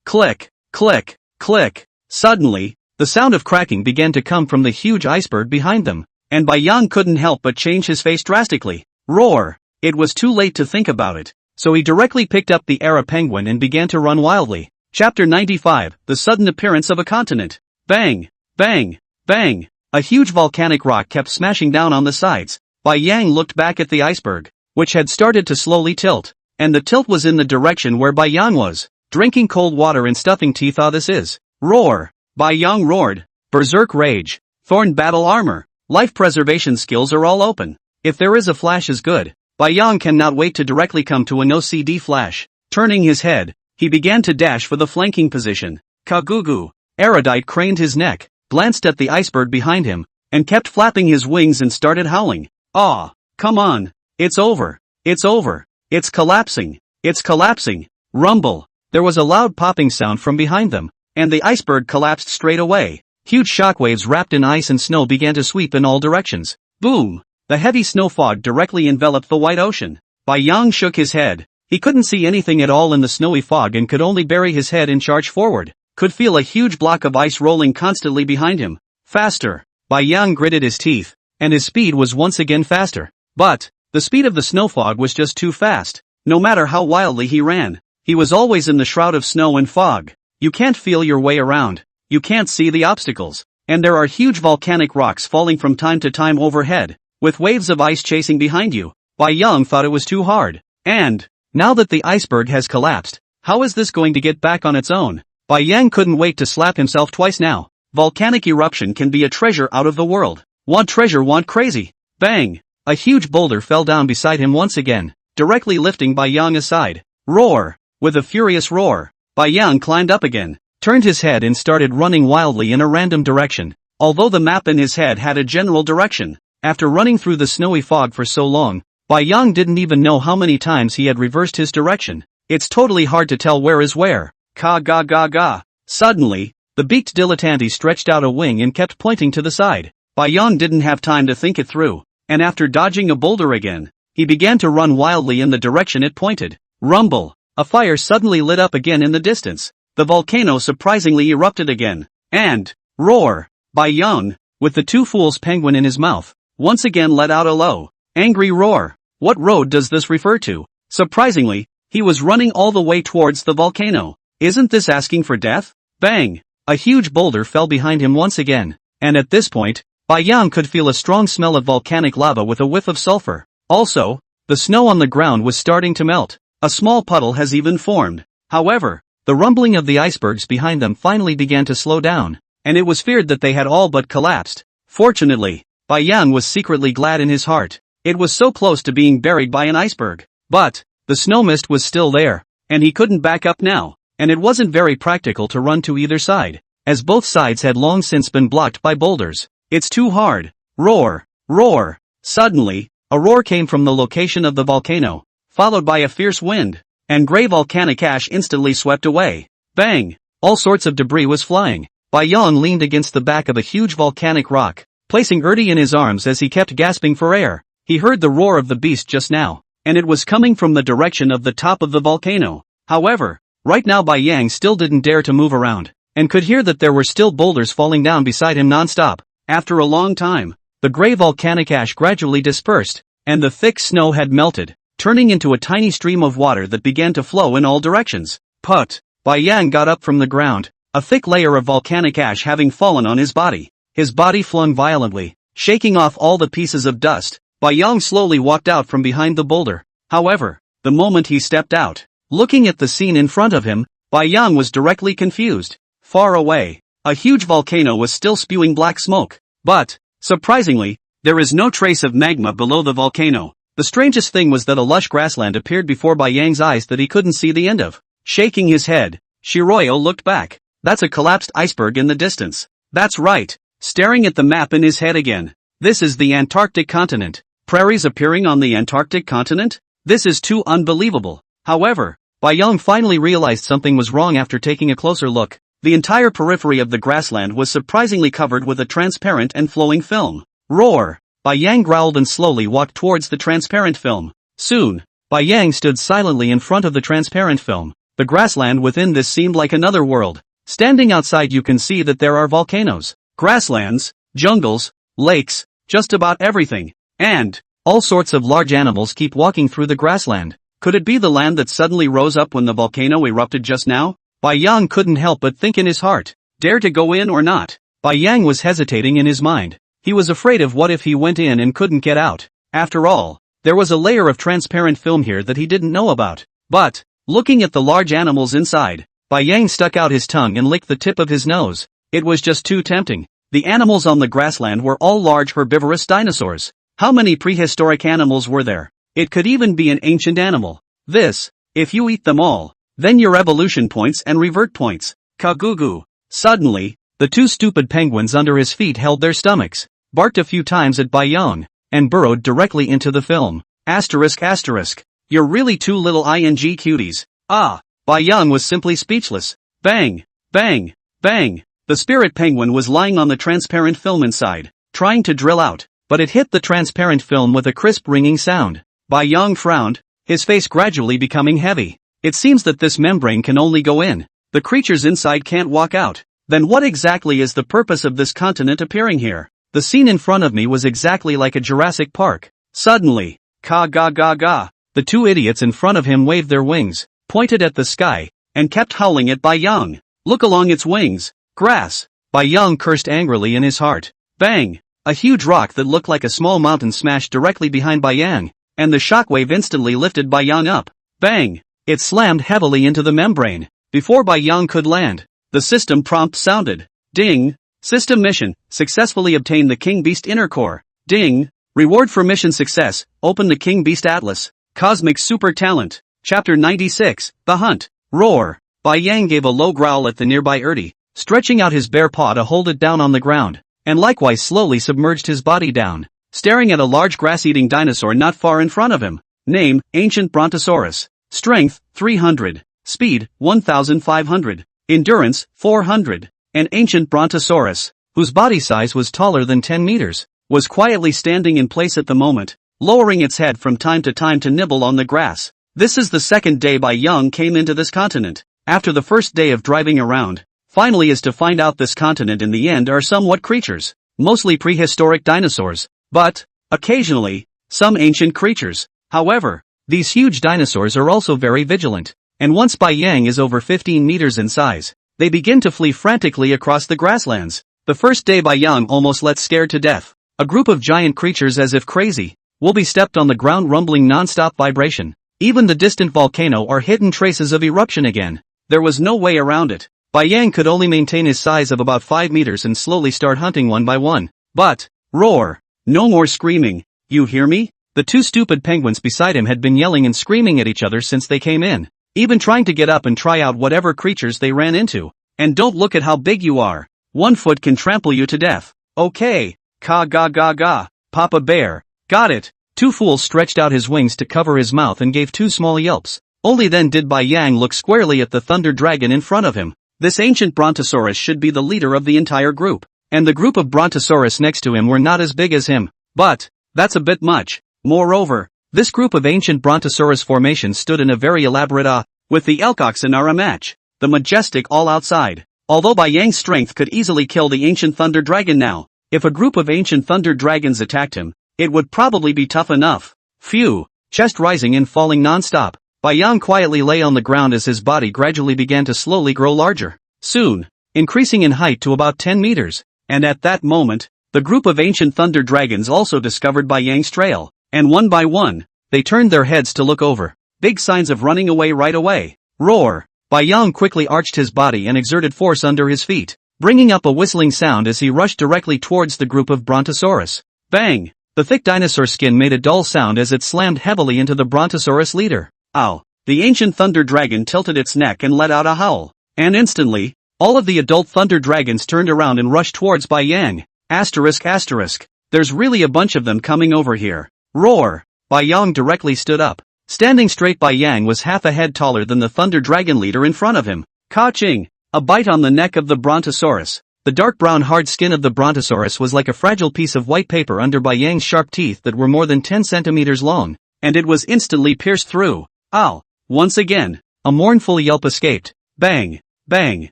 Click, click, click. Suddenly, the sound of cracking began to come from the huge iceberg behind them, and Yang couldn't help but change his face drastically. Roar! It was too late to think about it, so he directly picked up the Era penguin and began to run wildly. Chapter 95, The Sudden Appearance of a Continent. Bang! Bang! Bang! A huge volcanic rock kept smashing down on the sides. Yang looked back at the iceberg, which had started to slowly tilt, and the tilt was in the direction where Yang was, drinking cold water and stuffing teeth. This is. Roar! Yang roared. Berserk rage. Thorn battle armor. Life preservation skills are all open. If there is a flash is good. Yang cannot wait to directly come to a no-CD flash. Turning his head, he began to dash for the flanking position. Kagugu. Erudite craned his neck, glanced at the iceberg behind him, and kept flapping his wings and started howling. Come on. It's over. It's over. It's collapsing. It's collapsing. Rumble. There was a loud popping sound from behind them, and the iceberg collapsed straight away. Huge shockwaves wrapped in ice and snow began to sweep in all directions. Boom! The heavy snow fog directly enveloped the white ocean. Yang shook his head. He couldn't see anything at all in the snowy fog and could only bury his head and charge forward. Could feel a huge block of ice rolling constantly behind him. Faster! Yang gritted his teeth, and his speed was once again faster. But, the speed of the snow fog was just too fast. No matter how wildly he ran, he was always in the shroud of snow and fog. You can't feel your way around. You can't see the obstacles. And there are huge volcanic rocks falling from time to time overhead, with waves of ice chasing behind you. Yang thought it was too hard. And, now that the iceberg has collapsed, how is this going to get back on its own? Yang couldn't wait to slap himself twice now. Volcanic eruption can be a treasure out of the world. Want treasure, want crazy. Bang! A huge boulder fell down beside him once again, directly lifting Yang aside. Roar! With a furious roar, Yang climbed up again, turned his head and started running wildly in a random direction. Although the map in his head had a general direction, after running through the snowy fog for so long, Yang didn't even know how many times he had reversed his direction. It's totally hard to tell where is where. Ka. Suddenly, the beaked dilettante stretched out a wing and kept pointing to the side. Yang didn't have time to think it through, and after dodging a boulder again, he began to run wildly in the direction it pointed. Rumble! A fire suddenly lit up again in the distance. The volcano surprisingly erupted again. And, roar! Yang, with the two fools penguin in his mouth, once again let out a low, angry roar. What road does this refer to? Surprisingly, he was running all the way towards the volcano. Isn't this asking for death? Bang! A huge boulder fell behind him once again. and at this point, Bai Yang could feel a strong smell of volcanic lava with a whiff of sulfur. Also, the snow on the ground was starting to melt. A small puddle has even formed. However, the rumbling of the icebergs behind them finally began to slow down, and it was feared that they had all but collapsed. Fortunately, Bai Yang was secretly glad in his heart. It was so close to being buried by an iceberg. But, the snow mist was still there, and he couldn't back up now, and it wasn't very practical to run to either side, as both sides had long since been blocked by boulders. It's too hard. Roar! Roar! Suddenly, a roar came from the location of the volcano, followed by a fierce wind, and gray volcanic ash instantly swept away. Bang! All sorts of debris was flying. Bai Yang leaned against the back of a huge volcanic rock, placing Erdi in his arms as he kept gasping for air. He heard the roar of the beast just now, and it was coming from the direction of the top of the volcano. However, right now Bai Yang still didn't dare to move around, and could hear that there were still boulders falling down beside him non-stop. After a long time, the gray volcanic ash gradually dispersed, and the thick snow had melted, turning into a tiny stream of water that began to flow in all directions. Put! Bai Yang got up from the ground, a thick layer of volcanic ash having fallen on his body. His body flung violently, shaking off all the pieces of dust. Bai Yang slowly walked out from behind the boulder. However, the moment he stepped out, looking at the scene in front of him, Bai Yang was directly confused. Far away, a huge volcano was still spewing black smoke. But, surprisingly, there is no trace of magma below the volcano. The strangest thing was that a lush grassland appeared before Bai Yang's eyes that he couldn't see the end of. Shaking his head, Shiroyo looked back. That's a collapsed iceberg in the distance. That's right. Staring at the map in his head again. This is the Antarctic continent. Prairies appearing on the Antarctic continent? This is too unbelievable. However, Bai Yang finally realized something was wrong after taking a closer look. The entire periphery of the grassland was surprisingly covered with a transparent and flowing film. Roar! Bai Yang growled and slowly walked towards the transparent film. Soon, Bai Yang stood silently in front of the transparent film. The grassland within this seemed like another world. Standing outside you can see that there are volcanoes, grasslands, jungles, lakes, just about everything. And, all sorts of large animals keep walking through the grassland. Could it be the land that suddenly rose up when the volcano erupted just now? Bai Yang couldn't help but think in his heart. Dare to go in or not? Bai Yang was hesitating in his mind. He was afraid of what if he went in and couldn't get out. After all, there was a layer of transparent film here that he didn't know about. But, looking at the large animals inside, Bai Yang stuck out his tongue and licked the tip of his nose. It was just too tempting. The animals on the grassland were all large herbivorous dinosaurs. How many prehistoric animals were there? It could even be an ancient animal. This, if you eat them all, then your evolution points and revert points. Kagugu. Suddenly, the two stupid penguins under his feet held their stomachs, barked a few times at Bai Yang, and burrowed directly into the film. Asterisk asterisk. You're really two little ing cuties. Ah! Bai Yang was simply speechless. Bang! Bang! Bang! The spirit penguin was lying on the transparent film inside, trying to drill out, but it hit the transparent film with a crisp ringing sound. Bai Yang frowned, his face gradually becoming heavy. It seems that this membrane can only go in. The creatures inside can't walk out. Then what exactly is the purpose of this continent appearing here? The scene in front of me was exactly like a Jurassic Park. Suddenly, ka-ga-ga-ga, the two idiots in front of him waved their wings, pointed at the sky, and kept howling at Bai Yang. Look along its wings. Grass. Bai Yang cursed angrily in his heart. Bang! A huge rock that looked like a small mountain smashed directly behind Bai Yang, and the shockwave instantly lifted Bai Yang up. Bang! It slammed heavily into the membrane. Before Bai Yang could land, the system prompt sounded. Ding! System mission, successfully obtained the King Beast Inner Core. Ding! Reward for mission success, open the King Beast Atlas. Cosmic Super Talent. Chapter 96, The Hunt. Roar! Bai Yang gave a low growl at the nearby Erdi, stretching out his bare paw to hold it down on the ground, and likewise slowly submerged his body down, staring at a large grass-eating dinosaur not far in front of him. Name, Ancient Brontosaurus. Strength, 300. Speed, 1500. Endurance, 400. An ancient Brontosaurus, whose body size was taller than 10 meters, was quietly standing in place at the moment, lowering its head from time to time to nibble on the grass. This is the second day Bai Yang came into this continent. After the first day of driving around, finally is to find out this continent in the end are somewhat creatures, mostly prehistoric dinosaurs, but, occasionally, some ancient creatures. However, these huge dinosaurs are also very vigilant, and once Bai Yang is over 15 meters in size, they begin to flee frantically across the grasslands. The first day Bai Yang almost let scared to death. A group of giant creatures as if crazy. Wolby stepped on the ground rumbling non-stop vibration. Even the distant volcano are hidden traces of eruption again. There was no way around it. Bai Yang could only maintain his size of about 5 meters and slowly start hunting one by one. But, roar! No more screaming. You hear me? The two stupid penguins beside him had been yelling and screaming at each other since they came in. Even trying to get up and try out whatever creatures they ran into. And don't look at how big you are. 1 foot can trample you to death. Okay. Ka ga ga ga. Papa Bear. Got it. Two fools stretched out his wings to cover his mouth and gave 2 small yelps. Only then did Bai Yang look squarely at the thunder dragon in front of him. This ancient brontosaurus should be the leader of the entire group. And the group of brontosaurus next to him were not as big as him. But, that's a bit much. Moreover, this group of ancient brontosaurus formations stood in a very elaborate with the elk oxen are a match. The majestic all outside. Although Bai Yang's strength could easily kill the ancient thunder dragon now, if a group of ancient thunder dragons attacked him, it would probably be tough enough. Phew, chest rising and falling non-stop. Bai Yang quietly lay on the ground as his body gradually began to slowly grow larger. Soon, increasing in height to about 10 meters. And at that moment, the group of ancient thunder dragons also discovered Bai Yang's trail. And one by one, they turned their heads to look over. Big signs of running away right away. Roar! Bai Yang quickly arched his body and exerted force under his feet, bringing up a whistling sound as he rushed directly towards the group of brontosaurus. Bang! The thick dinosaur skin made a dull sound as it slammed heavily into the brontosaurus leader. Ow! The ancient thunder dragon tilted its neck and let out a howl. And instantly, all of the adult thunder dragons turned around and rushed towards Bai Yang. Asterisk asterisk. There's really a bunch of them coming over here. Roar! Bai Yang directly stood up. Standing straight, Bai Yang was half a head taller than the thunder dragon leader in front of him. Ka-ching! A bite on the neck of the brontosaurus. The dark brown hard skin of the brontosaurus was like a fragile piece of white paper under Bai Yang's sharp teeth that were more than 10 centimeters long, and it was instantly pierced through. Ow! Once again, a mournful yelp escaped. Bang! Bang!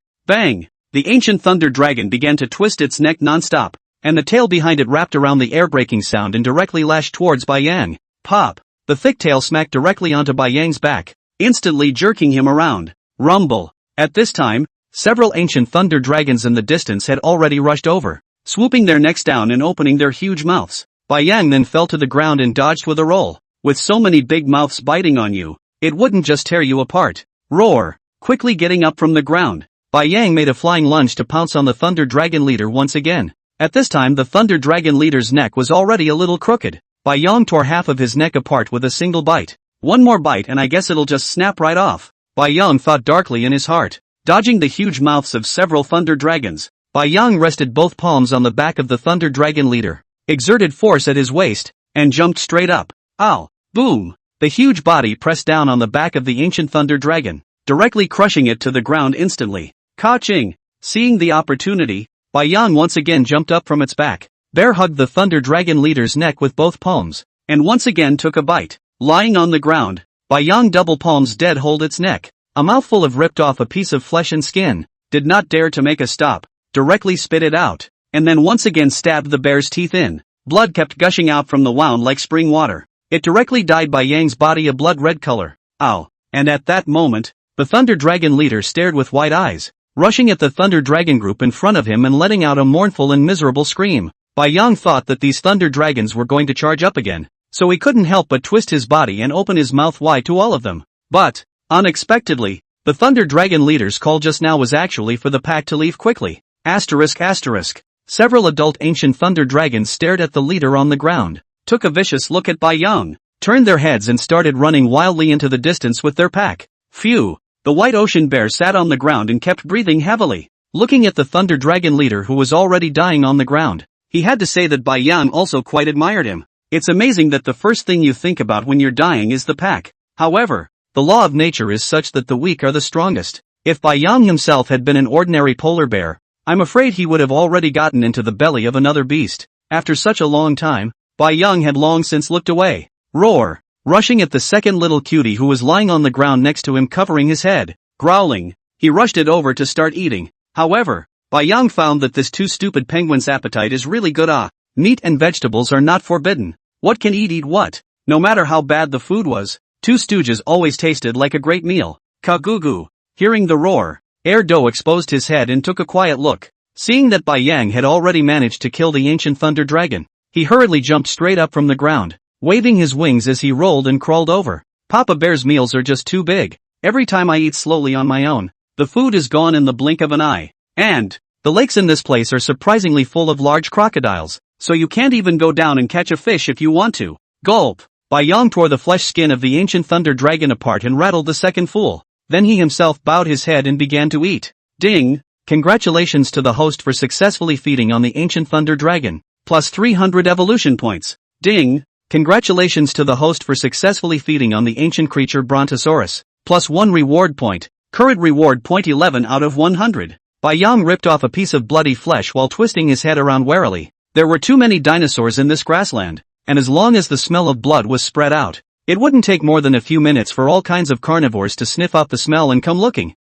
Bang! The ancient thunder dragon began to twist its neck non-stop, and the tail behind it wrapped around the air-breaking sound and directly lashed towards Bai Yang. Pop! The thick tail smacked directly onto Bai Yang's back, instantly jerking him around. Rumble! At this time, several ancient thunder dragons in the distance had already rushed over, swooping their necks down and opening their huge mouths. Bai Yang then fell to the ground and dodged with a roll. With so many big mouths biting on you, it wouldn't just tear you apart. Roar! Quickly getting up from the ground, Bai Yang made a flying lunge to pounce on the thunder dragon leader once again. At this time the thunder dragon leader's neck was already a little crooked. Bai Yang tore half of his neck apart with a single bite. One more bite and I guess it'll just snap right off. Bai Yang thought darkly in his heart. Dodging the huge mouths of several thunder dragons, Bai Yang rested both palms on the back of the thunder dragon leader, exerted force at his waist, and jumped straight up. Ow! Boom! The huge body pressed down on the back of the ancient thunder dragon, directly crushing it to the ground instantly. Ka-ching! Seeing the opportunity, Bai Yang once again jumped up from its back, bear hugged the thunder dragon leader's neck with both palms, and once again took a bite. Lying on the ground, Bai Yang double palms dead hold its neck. A mouthful of ripped off a piece of flesh and skin, did not dare to make a stop, directly spit it out, and then once again stabbed the bear's teeth in. Blood kept gushing out from the wound like spring water. It directly dyed Bai Yang's body a blood red color. Ow! And at that moment, the thunder dragon leader stared with wide eyes, rushing at the thunder dragon group in front of him and letting out a mournful and miserable scream. Bai Yang thought that these thunder dragons were going to charge up again, so he couldn't help but twist his body and open his mouth wide to all of them. But, unexpectedly, the thunder dragon leader's call just now was actually for the pack to leave quickly. Asterisk asterisk. Several adult ancient thunder dragons stared at the leader on the ground, took a vicious look at Bai Yang, turned their heads and started running wildly into the distance with their pack. Phew! The white ocean bear sat on the ground and kept breathing heavily, looking at the thunder dragon leader who was already dying on the ground. He had to say that Bai Yang also quite admired him. It's amazing that the first thing you think about when you're dying is the pack. However, the law of nature is such that the weak are the strongest. If Bai Yang himself had been an ordinary polar bear, I'm afraid he would have already gotten into the belly of another beast. After such a long time, Bai Yang had long since looked away. Roar! Rushing at the second little cutie who was lying on the ground next to him covering his head. Growling, he rushed it over to start eating. However, Bai Yang found that this two stupid penguin's appetite is really good. Meat and vegetables are not forbidden. What can eat what? No matter how bad the food was, two stooges always tasted like a great meal. Ka-goo-goo. Hearing the roar, Erdo exposed his head and took a quiet look. Seeing that Bai Yang had already managed to kill the ancient thunder dragon, he hurriedly jumped straight up from the ground, waving his wings as he rolled and crawled over. Papa Bear's meals are just too big. Every time I eat slowly on my own, the food is gone in the blink of an eye. And the lakes in this place are surprisingly full of large crocodiles, so you can't even go down and catch a fish if you want to. Gulp! Bai Yang tore the flesh skin of the ancient thunder dragon apart and rattled the second fool. Then he himself bowed his head and began to eat. Ding! Congratulations to the host for successfully feeding on the ancient thunder dragon. Plus 300 evolution points. Ding! Congratulations to the host for successfully feeding on the ancient creature Brontosaurus. Plus 1 reward point. Current reward point 11 out of 100. Bai Yang ripped off a piece of bloody flesh while twisting his head around warily. There were too many dinosaurs in this grassland, and as long as the smell of blood was spread out, it wouldn't take more than a few minutes for all kinds of carnivores to sniff out the smell and come looking.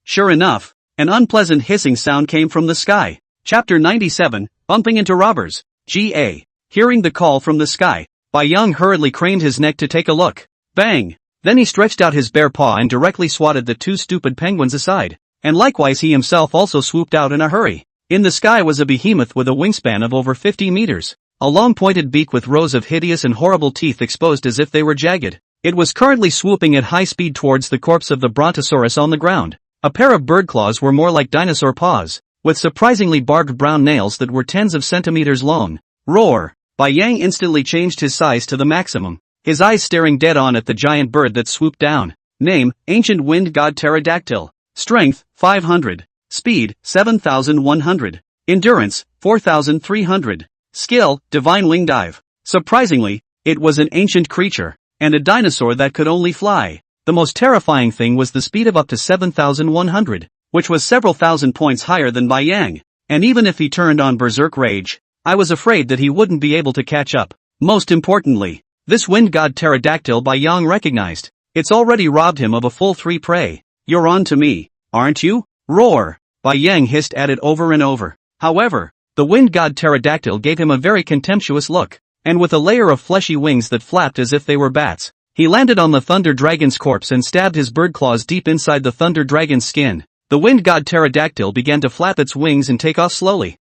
Sure enough, an unpleasant hissing sound came from the sky. Chapter 97, Bumping into Robbers. Hearing the call from the sky, Bai Yang hurriedly craned his neck to take a look. Bang! Then he stretched out his bare paw and directly swatted the two stupid penguins aside, and likewise he himself also swooped out in a hurry. In the sky was a behemoth with a wingspan of over 50 meters, a long pointed beak with rows of hideous and horrible teeth exposed as if they were jagged. It was currently swooping at high speed towards the corpse of the Brontosaurus on the ground. A pair of bird claws were more like dinosaur paws, with surprisingly barbed brown nails that were tens of centimeters long. Roar! Bai Yang instantly changed his size to the maximum, his eyes staring dead on at the giant bird that swooped down. Name, Ancient Wind God Pterodactyl. Strength, 500. Speed, 7,100. Endurance, 4,300. Skill, Divine Wing Dive. Surprisingly, it was an ancient creature, and a dinosaur that could only fly. The most terrifying thing was the speed of up to 7,100, which was several thousand points higher than Bai Yang, and even if he turned on berserk rage, I was afraid that he wouldn't be able to catch up. Most importantly, this wind god pterodactyl Bai Yang recognized. It's already robbed him of a full 3 prey. You're on to me, aren't you? Roar! Bai Yang hissed at it over and over. However, the wind god pterodactyl gave him a very contemptuous look, and with a layer of fleshy wings that flapped as if they were bats, he landed on the thunder dragon's corpse and stabbed his bird claws deep inside the thunder dragon's skin. The wind god pterodactyl began to flap its wings and take off slowly.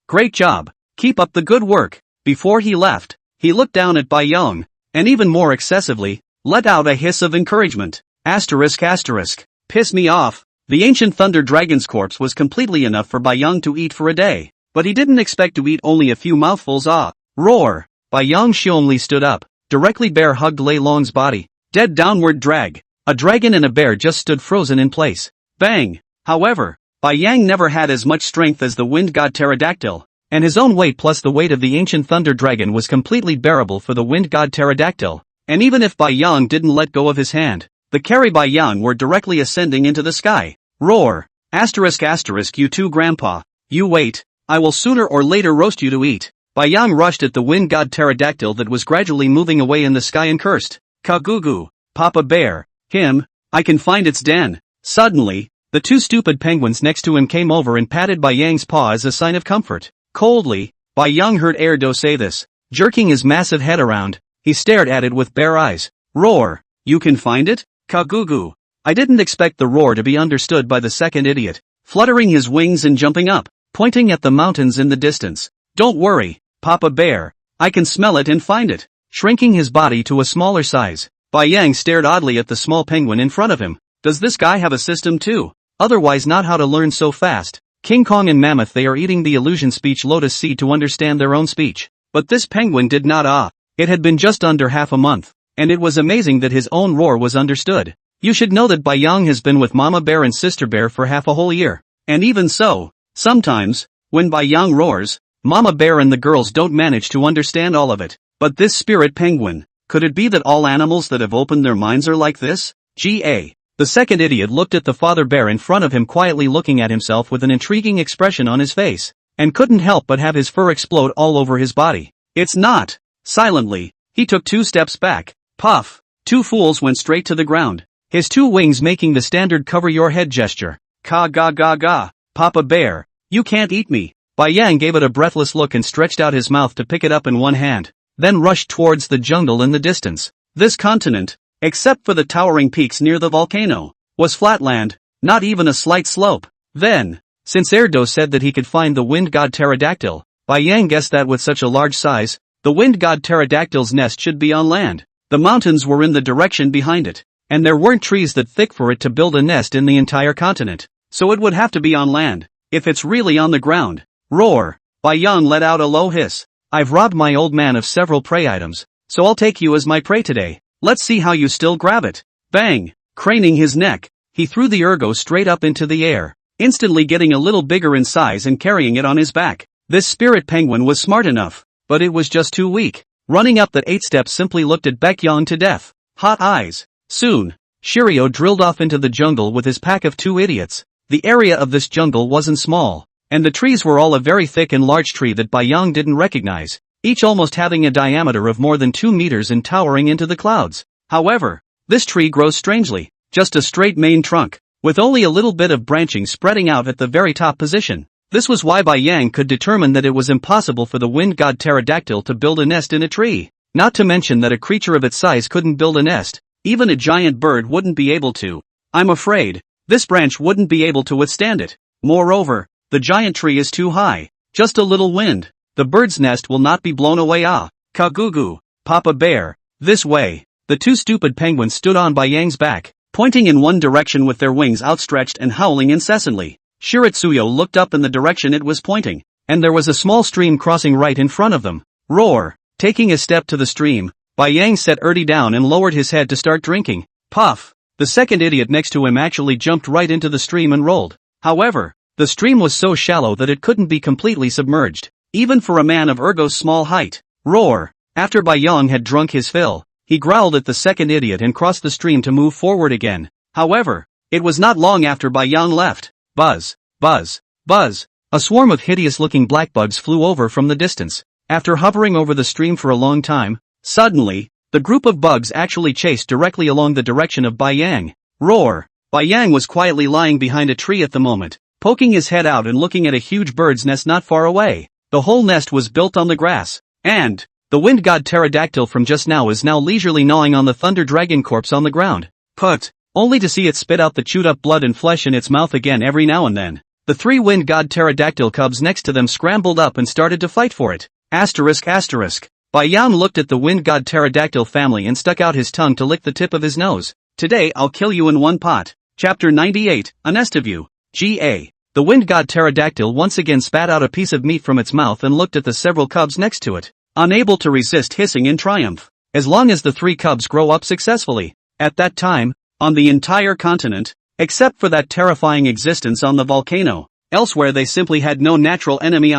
Great job. Keep up the good work. Before he left, he looked down at Bai Yang, and even more excessively, let out a hiss of encouragement. Piss me off. The ancient thunder dragon's corpse was completely enough for Bai Yang to eat for a day, but he didn't expect to eat only a few mouthfuls. Roar! Bai Yang xiongly stood up, directly bear-hugged Lei Long's body. Dead downward drag. A dragon and a bear just stood frozen in place. Bang! However, Bai Yang never had as much strength as the wind god pterodactyl, and his own weight plus the weight of the ancient thunder dragon was completely bearable for the wind god pterodactyl, and even if Bai Yang didn't let go of his hand, the carry Bai Yang were directly ascending into the sky. Roar! You too, Grandpa. You wait, I will sooner or later roast you to eat. Bai Yang rushed at the wind god pterodactyl that was gradually moving away in the sky and cursed. Ka-goo-goo, Papa Bear, I can find its den. Suddenly, the two stupid penguins next to him came over and patted Bai Yang's paw as a sign of comfort. Coldly, Bai Yang heard Erdo say this. Jerking his massive head around, he stared at it with bare eyes. Roar! You can find it? Ka-goo-goo. I didn't expect the roar to be understood by the second idiot, fluttering his wings and jumping up, pointing at the mountains in the distance. Don't worry, Papa Bear, I can smell it and find it. Shrinking his body to a smaller size, Bai Yang stared oddly at the small penguin in front of him. Does this guy have a system too? Otherwise not how to learn so fast. King Kong and Mammoth, they are eating the illusion speech lotus seed to understand their own speech. But this penguin did not. It had been just under half a month, and it was amazing that his own roar was understood. You should know that Bai Yang has been with Mama Bear and Sister Bear for half a whole year. And even so, sometimes, when Bai Yang roars, Mama Bear and the girls don't manage to understand all of it. But this spirit penguin, could it be that all animals that have opened their minds are like this? The second idiot looked at the father bear in front of him, quietly looking at himself with an intriguing expression on his face, and couldn't help but have his fur explode all over his body. It's not. Silently, he took 2 steps back. Puff! 2 fools went straight to the ground, his 2 wings making the standard cover your head gesture. Ka-ga-ga-ga, Papa Bear, you can't eat me. Bai Yang gave it a breathless look and stretched out his mouth to pick it up in one hand, then rushed towards the jungle in the distance. This continent, except for the towering peaks near the volcano, was flatland, not even a slight slope. Then, Since Erdo said that he could find the wind god pterodactyl, Bai Yang guessed that with such a large size, the wind god pterodactyl's nest should be on land. The mountains were in the direction behind it, and there weren't trees that thick for it to build a nest in the entire continent, so it would have to be on land, if it's really on the ground. Roar! Bai Yang let out a low hiss. I've robbed my old man of several prey items, so I'll take you as my prey today. Let's see how you still grab it. Bang! Craning his neck, he threw the ergo straight up into the air, instantly getting a little bigger in size and carrying it on his back. This spirit penguin was smart enough, but it was just too weak. Running up that 8 steps simply looked at Baekhyun to death. Hot eyes. Soon, Shiryo drilled off into the jungle with his pack of 2 idiots. The area of this jungle wasn't small, and the trees were all a very thick and large tree that Bai Yang didn't recognize, each almost having a diameter of more than 2 meters and towering into the clouds. However, this tree grows strangely, just a straight main trunk, with only a little bit of branching spreading out at the very top position. This was why Bai Yang could determine that it was impossible for the wind god pterodactyl to build a nest in a tree. Not to mention that a creature of its size couldn't build a nest. Even a giant bird wouldn't be able to. I'm afraid this branch wouldn't be able to withstand it. Moreover, the giant tree is too high. Just a little wind, the bird's nest will not be blown away. Ah, Kagugu, Papa Bear, this way. The 2 stupid penguins stood on Bai Yang's back, pointing in one direction with their wings outstretched and howling incessantly. Shiritsuyo looked up in the direction it was pointing, and there was a small stream crossing right in front of them. Roar! Taking a step to the stream, Bai Yang set Erdi down and lowered his head to start drinking. Puff! The second idiot next to him actually jumped right into the stream and rolled. However, the stream was so shallow that it couldn't be completely submerged, even for a man of Ergo's small height. Roar! After Bai Yang had drunk his fill, he growled at the second idiot and crossed the stream to move forward again. However, it was not long after Bai Yang left. Buzz, buzz, buzz. A swarm of hideous-looking black bugs flew over from the distance. After hovering over the stream for a long time, suddenly, the group of bugs actually chased directly along the direction of Bai Yang. Roar! Bai Yang was quietly lying behind a tree at the moment, poking his head out and looking at a huge bird's nest not far away. The whole nest was built on the grass, and the wind god pterodactyl from just now is now leisurely gnawing on the thunder dragon corpse on the ground. Put! Only to see it spit out the chewed-up blood and flesh in its mouth again every now and then. The 3 wind god pterodactyl cubs next to them scrambled up and started to fight for it. Asterisk asterisk. Bai Yang looked at the wind god pterodactyl family and stuck out his tongue to lick the tip of his nose. Today I'll kill you in one pot. Chapter 98, A Nest of You. G.A. The wind god pterodactyl once again spat out a piece of meat from its mouth and looked at the several cubs next to it, unable to resist hissing in triumph. As long as the 3 cubs grow up successfully. At that time, on the entire continent, except for that terrifying existence on the volcano, elsewhere they simply had no natural enemy.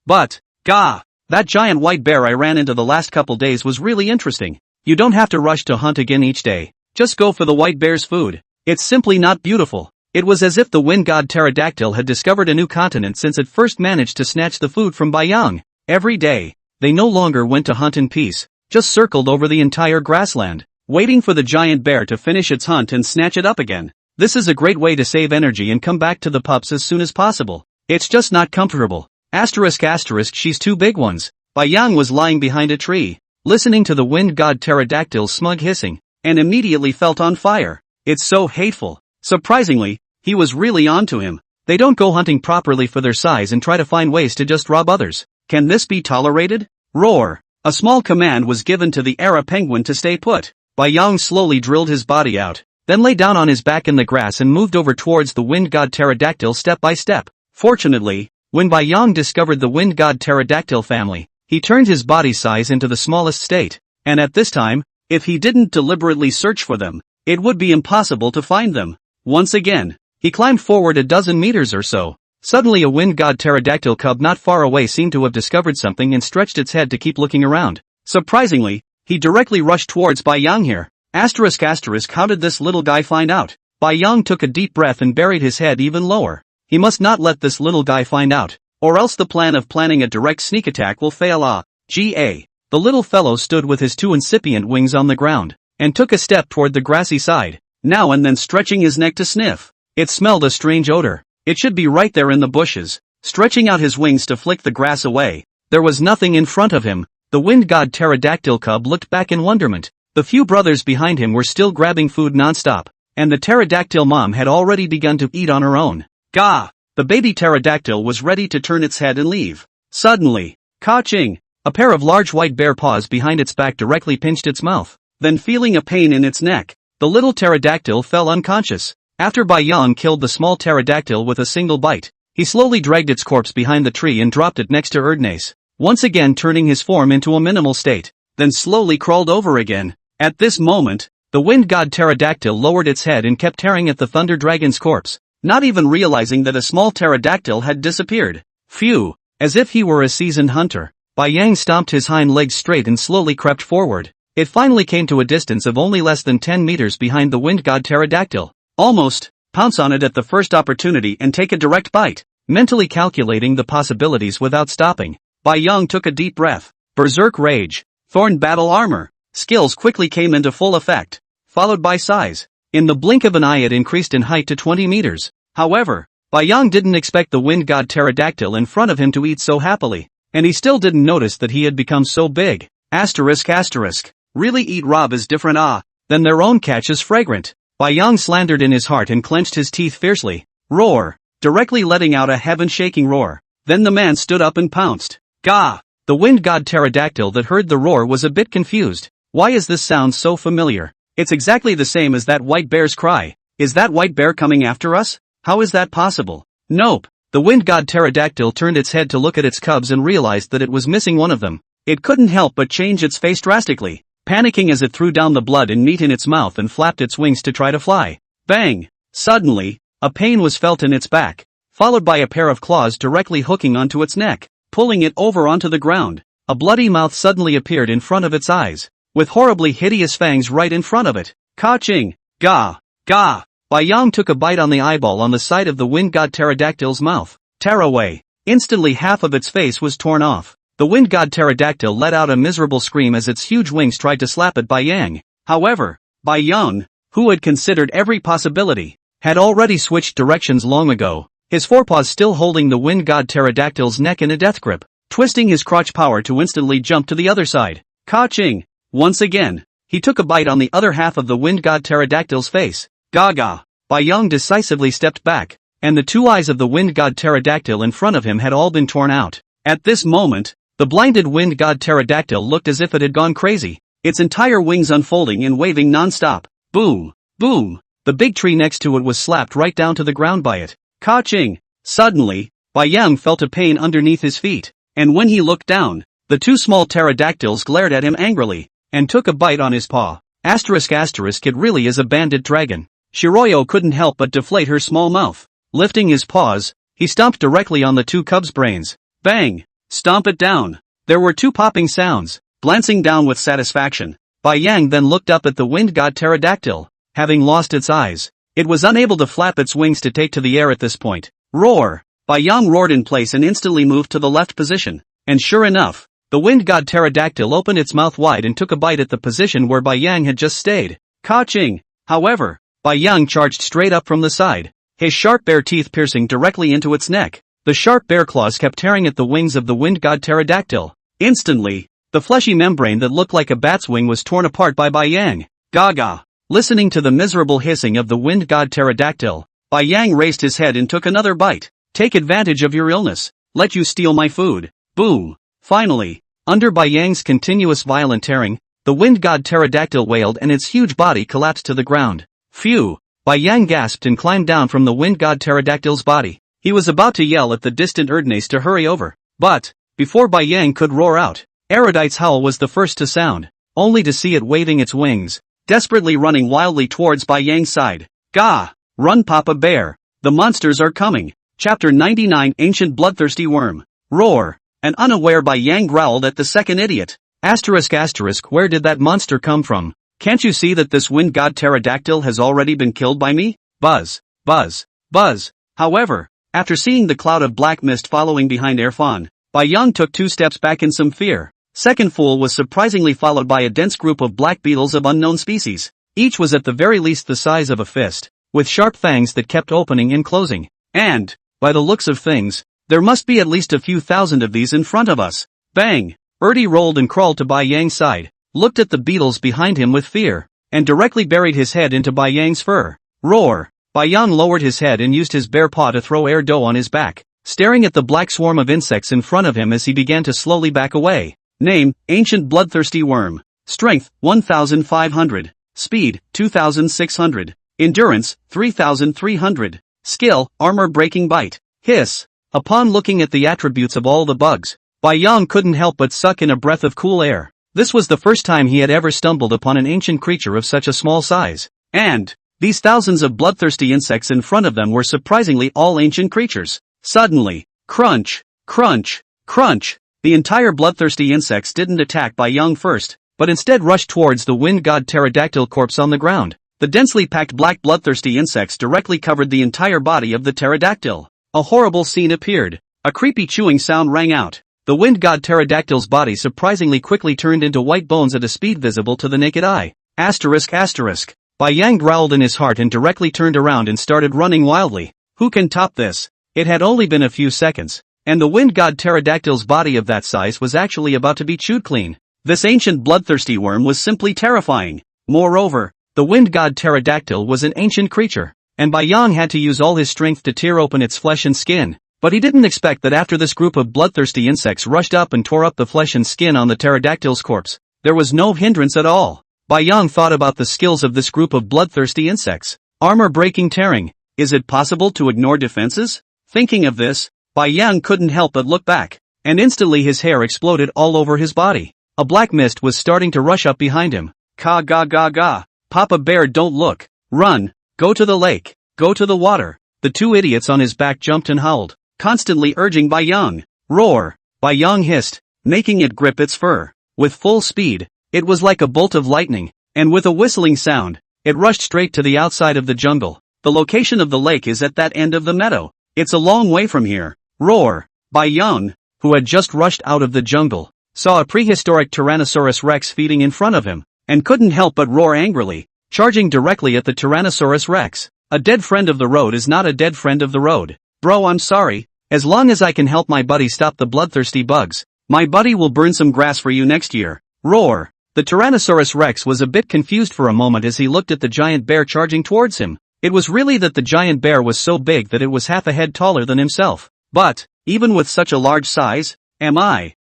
But, gah! That giant white bear I ran into the last couple days was really interesting. You don't have to rush to hunt again each day. Just go for the white bear's food. It's simply not beautiful. It was as if the wind god pterodactyl had discovered a new continent since it first managed to snatch the food from Bai Yang. Every day, they no longer went to hunt in peace, just circled over the entire grassland, waiting for the giant bear to finish its hunt and snatch it up again. This is a great way to save energy and come back to the pups as soon as possible. It's just not comfortable. Asterisk asterisk, she's 2 big ones. Bai Yang was lying behind a tree, listening to the wind god pterodactyl's smug hissing, and immediately felt on fire. It's so hateful. Surprisingly, he was really onto him. They don't go hunting properly for their size and try to find ways to just rob others. Can this be tolerated? Roar! A small command was given to the Era penguin to stay put. Bai Yang slowly drilled his body out, then lay down on his back in the grass and moved over towards the wind god pterodactyl step by step. Fortunately, when Bai Yang discovered the wind god pterodactyl family, he turned his body size into the smallest state, and at this time, if he didn't deliberately search for them, it would be impossible to find them. Once again, he climbed forward a dozen meters or so. Suddenly a wind god pterodactyl cub not far away seemed to have discovered something and stretched its head to keep looking around. Surprisingly, he directly rushed towards Bai Yang here. Asterisk asterisk, how did this little guy find out? Bai Yang took a deep breath and buried his head even lower. He must not let this little guy find out, or else the plan of planning a direct sneak attack will fail. G.A. The little fellow stood with his 2 incipient wings on the ground, and took a step toward the grassy side, now and then stretching his neck to sniff. It smelled a strange odor. It should be right there in the bushes. Stretching out his wings to flick the grass away, there was nothing in front of him. The wind god pterodactyl cub looked back in wonderment. The few brothers behind him were still grabbing food non-stop, and the pterodactyl mom had already begun to eat on her own. Gah! the baby pterodactyl was ready to turn its head and leave. Suddenly, ka-ching! A pair of large white bare paws behind its back directly pinched its mouth. Then feeling a pain in its neck, the little pterodactyl fell unconscious. After Bai Yang killed the small pterodactyl with a single bite, he slowly dragged its corpse behind the tree and dropped it next to Erdnase, once again turning his form into a minimal state, then slowly crawled over again. At this moment, the wind god pterodactyl lowered its head and kept tearing at the thunder dragon's corpse, not even realizing that a small pterodactyl had disappeared. Phew! As if he were a seasoned hunter, Bai Yang stomped his hind legs straight and slowly crept forward. It finally came to a distance of only less than 10 meters behind the wind god pterodactyl. Almost, pounce on it at the first opportunity and take a direct bite. Mentally calculating the possibilities without stopping, Bai Yang took a deep breath. Berserk Rage, Thorn Battle Armor, skills quickly came into full effect, followed by size. In the blink of an eye it increased in height to 20 meters. However, Bai Yang didn't expect the wind god pterodactyl in front of him to eat so happily, and he still didn't notice that he had become so big. Asterisk. Really eat Rob is different then their own catch is fragrant. Bai Yang slandered in his heart and clenched his teeth fiercely. Roar! Directly letting out a heaven-shaking roar. Then the man stood up and pounced. Gah! The wind god pterodactyl that heard the roar was a bit confused. Why is this sound so familiar? It's exactly the same as that white bear's cry. Is that white bear coming after us? How is that possible? Nope. The wind god pterodactyl turned its head to look at its cubs and realized that it was missing one of them. It couldn't help but change its face drastically, panicking as it threw down the blood and meat in its mouth and flapped its wings to try to fly. Bang! Suddenly, a pain was felt in its back, followed by a pair of claws directly hooking onto its neck, pulling it over onto the ground. A bloody mouth suddenly appeared in front of its eyes, with horribly hideous fangs right in front of it. Ka-ching! Gah! Gah! Bai Yang took a bite on the eyeball on the side of the wind god pterodactyl's mouth. Tear away! Instantly half of its face was torn off. The wind god pterodactyl let out a miserable scream as its huge wings tried to slap at Bai Yang. However, Bai Yang, who had considered every possibility, had already switched directions long ago, his forepaws still holding the wind god pterodactyl's neck in a death grip, twisting his crotch power to instantly jump to the other side. Ka-ching! Once again, he took a bite on the other half of the wind god pterodactyl's face. Gaga! Bai Yang decisively stepped back, and the two eyes of the wind god pterodactyl in front of him had all been torn out. At this moment, the blinded wind god pterodactyl looked as if it had gone crazy, its entire wings unfolding and waving non-stop. Boom! Boom! The big tree next to it was slapped right down to the ground by it. Ka-ching! Suddenly, Bai Yang felt a pain underneath his feet, and when he looked down, the two small pterodactyls glared at him angrily, and took a bite on his paw. Asterisk. It really is a banded dragon. Shiroyo couldn't help but deflate her small mouth. Lifting his paws, he stomped directly on the two cubs' brains. Bang! Stomp it down. There were two popping sounds. Glancing down with satisfaction, Bai Yang then looked up at the wind god pterodactyl. Having lost its eyes, it was unable to flap its wings to take to the air at this point. Roar! Bai Yang roared in place and instantly moved to the left position. And sure enough, the wind god pterodactyl opened its mouth wide and took a bite at the position where Bai Yang had just stayed. Ka-ching! However, Bai Yang charged straight up from the side, his sharp bare teeth piercing directly into its neck. The sharp bare claws kept tearing at the wings of the wind god pterodactyl. Instantly, the fleshy membrane that looked like a bat's wing was torn apart by Bai Yang. Gaga! Listening to the miserable hissing of the wind god pterodactyl, Bai Yang raised his head and took another bite. Take advantage of your illness. Let you steal my food. Boom! Finally, under Bai Yang's continuous violent tearing, the wind god pterodactyl wailed and its huge body collapsed to the ground. Phew! Bai Yang gasped and climbed down from the wind god pterodactyl's body. He was about to yell at the distant Erdnase to hurry over, but, before Bai Yang could roar out, Erudite's howl was the first to sound, only to see it waving its wings, desperately running wildly towards Bai Yang's side. Gah! Run, Papa Bear! The monsters are coming! Chapter 99 Ancient Bloodthirsty Worm. Roar! And unaware Bai Yang growled at the second idiot. Asterisk. Where did that monster come from? Can't you see that this wind god pterodactyl has already been killed by me? Buzz. Buzz. Buzz. However, after seeing the cloud of black mist following behind Erfan, Bai Yang took 2 steps back in some fear. Second Fool was surprisingly followed by a dense group of black beetles of unknown species. Each was at the very least the size of a fist, with sharp fangs that kept opening and closing. And, by the looks of things, there must be at least a few thousand of these in front of us. Bang! Erdi rolled and crawled to Bai Yang's side, looked at the beetles behind him with fear, and directly buried his head into Bai Yang's fur. Roar! Bai Yang lowered his head and used his bare paw to throw air dough on his back, staring at the black swarm of insects in front of him as he began to slowly back away. Name, Ancient Bloodthirsty Worm. Strength, 1500. Speed, 2600. Endurance, 3300. Skill, Armor Breaking Bite. Hiss. Upon looking at the attributes of all the bugs, Bai Yang couldn't help but suck in a breath of cool air. This was the first time he had ever stumbled upon an ancient creature of such a small size. And these thousands of bloodthirsty insects in front of them were surprisingly all ancient creatures. Suddenly, crunch, crunch, crunch. The entire bloodthirsty insects didn't attack Bai Yang first, but instead rushed towards the wind god pterodactyl corpse on the ground. The densely packed black bloodthirsty insects directly covered the entire body of the pterodactyl. A horrible scene appeared. A creepy chewing sound rang out. The wind god pterodactyl's body surprisingly quickly turned into white bones at a speed visible to the naked eye. Asterisk asterisk. Bai Yang growled in his heart and directly turned around and started running wildly. Who can top this? It had only been a few seconds, and the wind god pterodactyl's body of that size was actually about to be chewed clean. This ancient bloodthirsty worm was simply terrifying. Moreover, the wind god pterodactyl was an ancient creature, and Bai Yang had to use all his strength to tear open its flesh and skin. But he didn't expect that after this group of bloodthirsty insects rushed up and tore up the flesh and skin on the pterodactyl's corpse, there was no hindrance at all. Bai Yang thought about the skills of this group of bloodthirsty insects. Armor-breaking tearing. Is it possible to ignore defenses? Thinking of this, Bai Yang couldn't help but look back, and instantly his hair exploded all over his body. A black mist was starting to rush up behind him. Ka ga ga ga. Papa Bear, don't look. Run. Go to the lake. Go to the water. The two idiots on his back jumped and howled, constantly urging Bai Yang. Roar. Bai Yang hissed, making it grip its fur. With full speed, it was like a bolt of lightning, and with a whistling sound, it rushed straight to the outside of the jungle. The location of the lake is at that end of the meadow. It's a long way from here. Roar. Bai Yang, who had just rushed out of the jungle, saw a prehistoric Tyrannosaurus Rex feeding in front of him, and couldn't help but roar angrily, charging directly at the Tyrannosaurus Rex. A dead friend of the road is not a dead friend of the road. Bro, I'm sorry. As long as I can help my buddy stop the bloodthirsty bugs, my buddy will burn some grass for you next year. Roar. The Tyrannosaurus Rex was a bit confused for a moment as he looked at the giant bear charging towards him. It was really that the giant bear was so big that it was half a head taller than himself. But, even with such a large size, am I,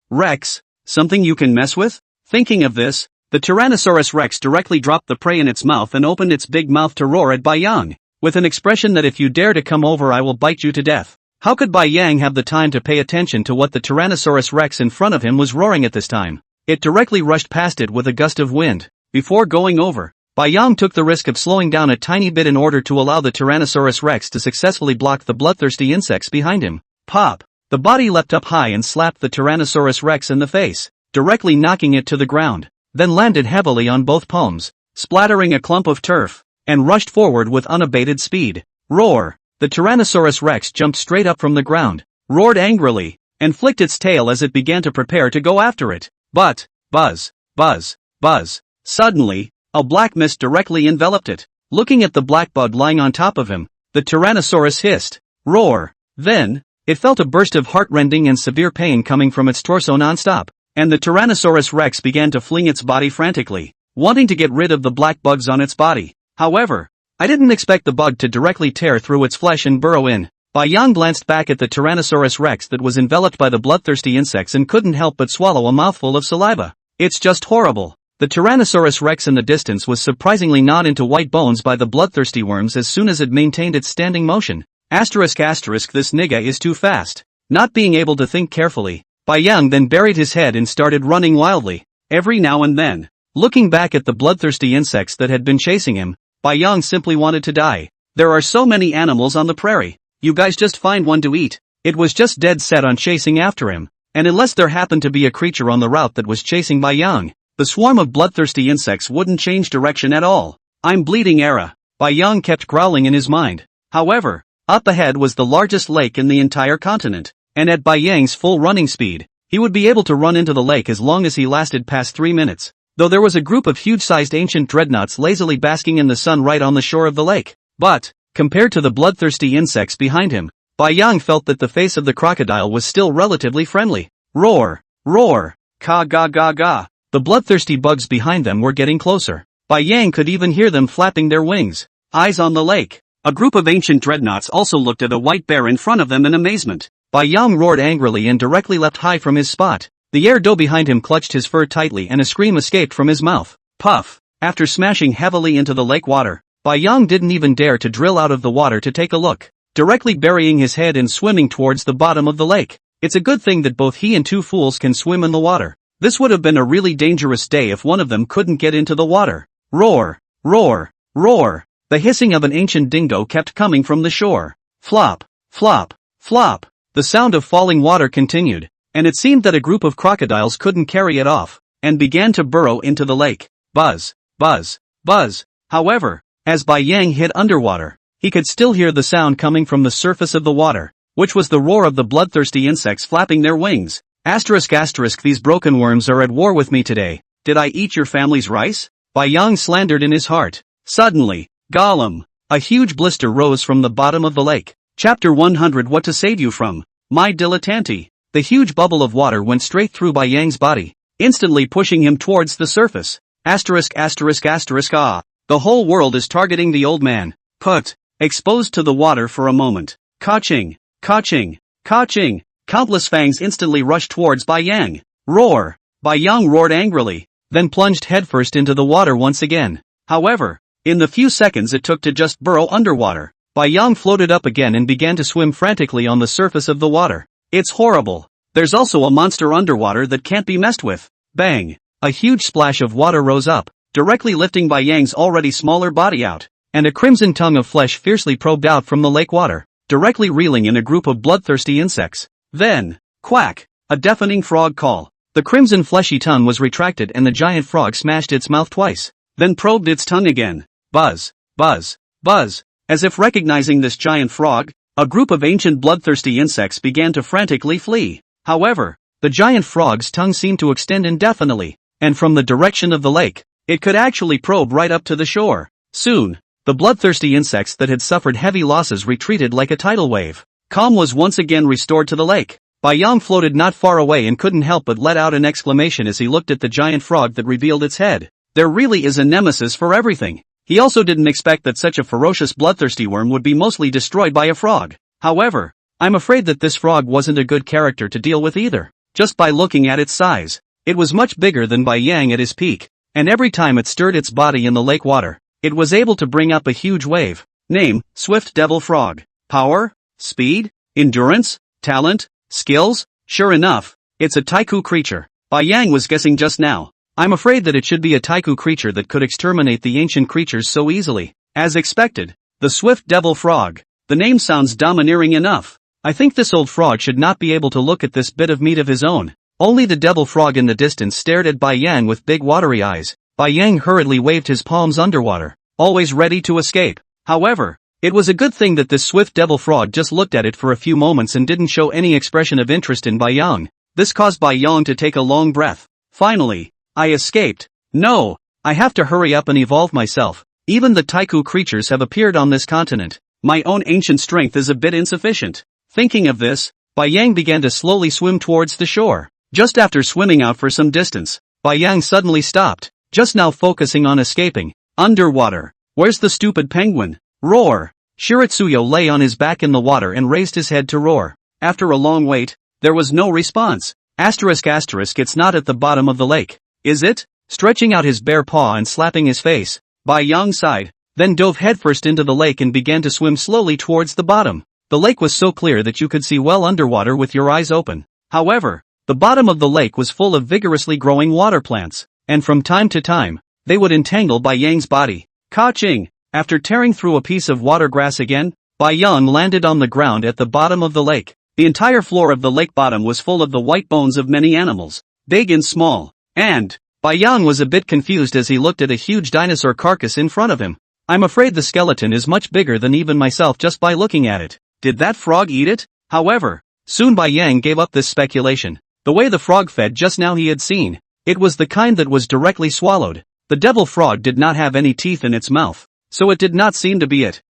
Rex, something you can mess with? Thinking of this, the Tyrannosaurus Rex directly dropped the prey in its mouth and opened its big mouth to roar at Bai Yang, with an expression that if you dare to come over I will bite you to death. How could Bai Yang have the time to pay attention to what the Tyrannosaurus Rex in front of him was roaring at this time? It directly rushed past it with a gust of wind. Before going over, Bai Yang took the risk of slowing down a tiny bit in order to allow the Tyrannosaurus Rex to successfully block the bloodthirsty insects behind him. Pop! The body leapt up high and slapped the Tyrannosaurus Rex in the face, directly knocking it to the ground, then landed heavily on both palms, splattering a clump of turf, and rushed forward with unabated speed. Roar! The Tyrannosaurus Rex jumped straight up from the ground, roared angrily, and flicked its tail as it began to prepare to go after it. But, buzz, buzz, buzz. Suddenly, a black mist directly enveloped it. Looking at the black bug lying on top of him, the Tyrannosaurus hissed. Roar. Then, it felt a burst of heart-rending and severe pain coming from its torso non-stop, and the Tyrannosaurus Rex began to fling its body frantically, wanting to get rid of the black bugs on its body. However, I didn't expect the bug to directly tear through its flesh and burrow in. Bai Yang glanced back at the Tyrannosaurus Rex that was enveloped by the bloodthirsty insects and couldn't help but swallow a mouthful of saliva. It's just horrible. The Tyrannosaurus Rex in the distance was surprisingly gnawed into white bones by the bloodthirsty worms as soon as it maintained its standing motion. Asterisk asterisk, this nigga is too fast. Not being able to think carefully, Bai Yang then buried his head and started running wildly. Every now and then, looking back at the bloodthirsty insects that had been chasing him, Bai Yang simply wanted to die. There are so many animals on the prairie. You guys just find one to eat. It was just dead set on chasing after him, and unless there happened to be a creature on the route that was chasing Bai Yang, the swarm of bloodthirsty insects wouldn't change direction at all. I'm bleeding era. Bai Yang kept growling in his mind. However, up ahead was the largest lake in the entire continent, and at Bai Yang's full running speed, he would be able to run into the lake as long as he lasted past 3 minutes, though there was a group of huge-sized ancient dreadnoughts lazily basking in the sun right on the shore of the lake. But, compared to the bloodthirsty insects behind him, Bai Yang felt that the face of the crocodile was still relatively friendly. Roar! Roar! Ka ga ga ga! The bloodthirsty bugs behind them were getting closer. Bai Yang could even hear them flapping their wings. eyes on the lake. A group of ancient dreadnoughts also looked at a white bear in front of them in amazement. Bai Yang roared angrily and directly leapt high from his spot. The air-doe behind him clutched his fur tightly and a scream escaped from his mouth. Puff! After smashing heavily into the lake water, Bai Yang didn't even dare to drill out of the water to take a look, directly burying his head and swimming towards the bottom of the lake. It's a good thing that both he and two fools can swim in the water. This would have been a really dangerous day if one of them couldn't get into the water. Roar! Roar! Roar! The hissing of an ancient dingo kept coming from the shore. Flop! Flop! Flop! The sound of falling water continued, and it seemed that a group of crocodiles couldn't carry it off, and began to burrow into the lake. Buzz! Buzz! Buzz! However, as Bai Yang hit underwater, he could still hear the sound coming from the surface of the water, which was the roar of the bloodthirsty insects flapping their wings. These broken worms are at war with me today. Did I eat your family's rice? Bai Yang slandered in his heart. Suddenly, Gollum! A huge blister rose from the bottom of the lake. Chapter 100 What to save you from? My dilettante. The huge bubble of water went straight through Bai Yang's body, instantly pushing him towards the surface. Ah. The whole world is targeting the old man. Put. Exposed to the water for a moment. Ka-ching. Ka-ching. Ka-ching. Countless fangs instantly rushed towards Bai Yang. Roar! Bai Yang roared angrily, then plunged headfirst into the water once again. However, in the few seconds it took to just burrow underwater, Bai Yang floated up again and began to swim frantically on the surface of the water. It's horrible. There's also a monster underwater that can't be messed with. Bang! A huge splash of water rose up, directly lifting Bai Yang's already smaller body out, and a crimson tongue of flesh fiercely probed out from the lake water, directly reeling in a group of bloodthirsty insects. Then, quack! A deafening frog call. The crimson fleshy tongue was retracted and the giant frog smashed its mouth twice, then probed its tongue again. Buzz! Buzz! Buzz! As if recognizing this giant frog, a group of ancient bloodthirsty insects began to frantically flee. However, the giant frog's tongue seemed to extend indefinitely, and from the direction of the lake, it could actually probe right up to the shore. Soon, the bloodthirsty insects that had suffered heavy losses retreated like a tidal wave. Calm was once again restored to the lake. Bai Yang floated not far away and couldn't help but let out an exclamation as he looked at the giant frog that revealed its head. There really is a nemesis for everything. He also didn't expect that such a ferocious bloodthirsty worm would be mostly destroyed by a frog. However, I'm afraid that this frog wasn't a good character to deal with either. Just by looking at its size, it was much bigger than Bai Yang at his peak, and every time it stirred its body in the lake water, it was able to bring up a huge wave. Name: Swift Devil Frog. Power? Speed? Endurance? Talent? Skills? Sure enough, it's a taiku creature. Bai Yang was guessing just now. I'm afraid that it should be a taiku creature that could exterminate the ancient creatures so easily. As expected, the Swift Devil Frog. The name sounds domineering enough. I think this old frog should not be able to look at this bit of meat of his own. Only the devil frog in the distance stared at Bai Yang with big watery eyes. Bai Yang hurriedly waved his palms underwater, always ready to escape. However, it was a good thing that this Swift Devil Frog just looked at it for a few moments and didn't show any expression of interest in Bai Yang. This caused Bai Yang to take a long breath. Finally, I escaped. No, I have to hurry up and evolve myself. Even the taiku creatures have appeared on this continent. My own ancient strength is a bit insufficient. Thinking of this, Bai Yang began to slowly swim towards the shore. Just after swimming out for some distance, Bai Yang suddenly stopped, just now focusing on escaping. Underwater. Where's the stupid penguin? Roar! Shiritsuyo lay on his back in the water and raised his head to roar. After a long wait, there was no response. It's not at the bottom of the lake. Is it? Stretching out his bare paw and slapping his face, Bai Yang sighed, then dove headfirst into the lake and began to swim slowly towards the bottom. The lake was so clear that you could see well underwater with your eyes open. However, the bottom of the lake was full of vigorously growing water plants, and from time to time, they would entangle Bai Yang's body. Ka-ching! After tearing through a piece of water grass again, Bai Yang landed on the ground at the bottom of the lake. The entire floor of the lake bottom was full of the white bones of many animals, big and small. And Bai Yang was a bit confused as he looked at a huge dinosaur carcass in front of him. I'm afraid the skeleton is much bigger than even myself just by looking at it. Did that frog eat it? However, soon Bai Yang gave up this speculation. The way the frog fed just now he had seen, it was the kind that was directly swallowed. The devil frog did not have any teeth in its mouth, so it did not seem to be it.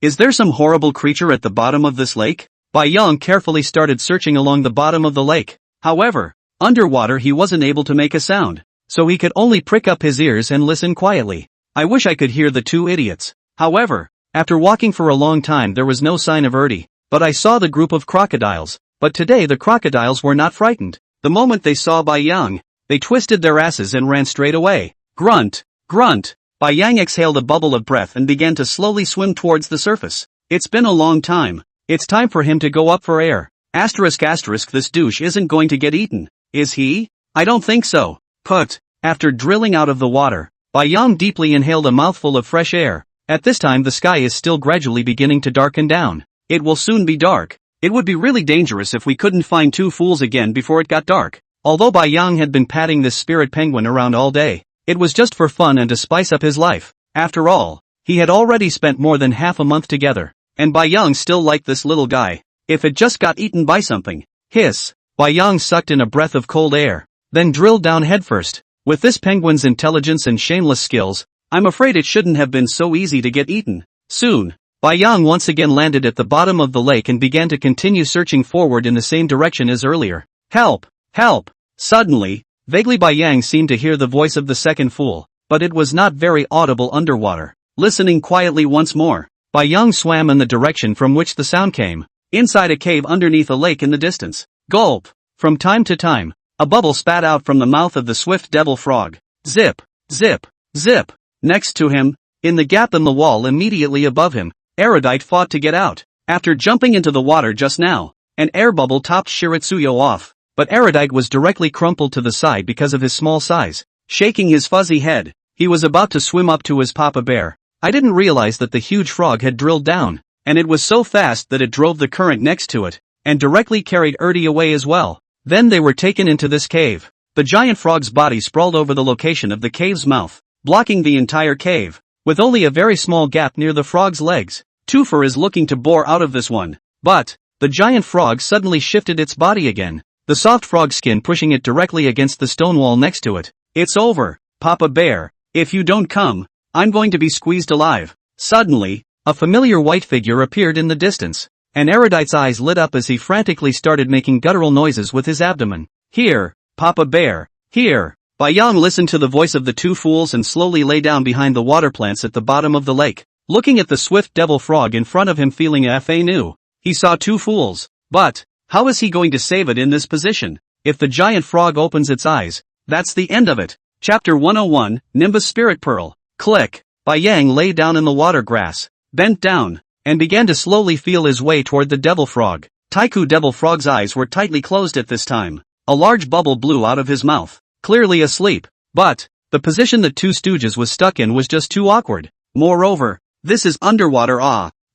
Is there some horrible creature at the bottom of this lake? Bai Yang carefully started searching along the bottom of the lake. However, underwater he wasn't able to make a sound, so he could only prick up his ears and listen quietly. I wish I could hear the two idiots. However, after walking for a long time there was no sign of Ertie, but I saw the group of crocodiles. But today the crocodiles were not frightened. The moment they saw Bai Yang, they twisted their asses and ran straight away. Grunt, grunt. Bai Yang exhaled a bubble of breath and began to slowly swim towards the surface. It's been a long time. It's time for him to go up for air. Asterisk asterisk, this douche isn't going to get eaten, is he? I don't think so. Put. After drilling out of the water, Bai Yang deeply inhaled a mouthful of fresh air. At this time the sky is still gradually beginning to darken down. It will soon be dark. It would be really dangerous if we couldn't find two fools again before it got dark. Although Bai Yang had been patting this spirit penguin around all day, it was just for fun and to spice up his life. After all, he had already spent more than half a month together, and Bai Yang still liked this little guy. If it just got eaten by something. Hiss. Bai Yang sucked in a breath of cold air, then drilled down headfirst. With this penguin's intelligence and shameless skills, I'm afraid it shouldn't have been so easy to get eaten. Soon, Bai Yang once again landed at the bottom of the lake and began to continue searching forward in the same direction as earlier. Help! Help! Suddenly, vaguely Bai Yang seemed to hear the voice of the second fool, but it was not very audible underwater. Listening quietly once more, Bai Yang swam in the direction from which the sound came, inside a cave underneath a lake in the distance. Gulp! From time to time, a bubble spat out from the mouth of the swift devil frog. Zip! Zip! Zip! Next to him, in the gap in the wall immediately above him, Erudite fought to get out. After jumping into the water just now, an air bubble topped Shiritsuyo off, but Erudite was directly crumpled to the side because of his small size. Shaking his fuzzy head, he was about to swim up to his papa bear. I didn't realize that the huge frog had drilled down, and it was so fast that it drove the current next to it, and directly carried Ertie away as well. Then they were taken into this cave. The giant frog's body sprawled over the location of the cave's mouth, blocking the entire cave, with only a very small gap near the frog's legs. Twofer is looking to bore out of this one, but the giant frog suddenly shifted its body again, the soft frog skin pushing it directly against the stone wall next to it. It's over, Papa Bear. If you don't come, I'm going to be squeezed alive. Suddenly, a familiar white figure appeared in the distance, and Erudite's eyes lit up as he frantically started making guttural noises with his abdomen. Here, Papa Bear, here. Bai Yang listened to the voice of the two fools and slowly lay down behind the water plants at the bottom of the lake. Looking at the swift devil frog in front of him feeling fa new, he saw two fools. But, how is he going to save it in this position? If the giant frog opens its eyes, that's the end of it. Chapter 101, Nimbus Spirit Pearl. Click. Bai Yang lay down in the water grass, bent down, and began to slowly feel his way toward the devil frog. Taiku Devil Frog's eyes were tightly closed at this time. A large bubble blew out of his mouth, clearly asleep. But, the position the two stooges was stuck in was just too awkward. Moreover, this is underwater.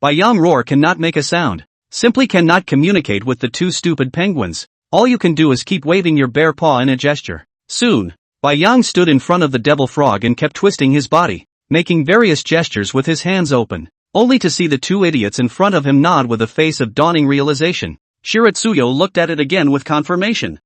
Bai Yang roar cannot make a sound. Simply cannot communicate with the two stupid penguins. All you can do is keep waving your bare paw in a gesture. Soon, Bai Yang stood in front of the devil frog and kept twisting his body, making various gestures with his hands open, only to see the two idiots in front of him nod with a face of dawning realization. Shiritsuyo looked at it again with confirmation.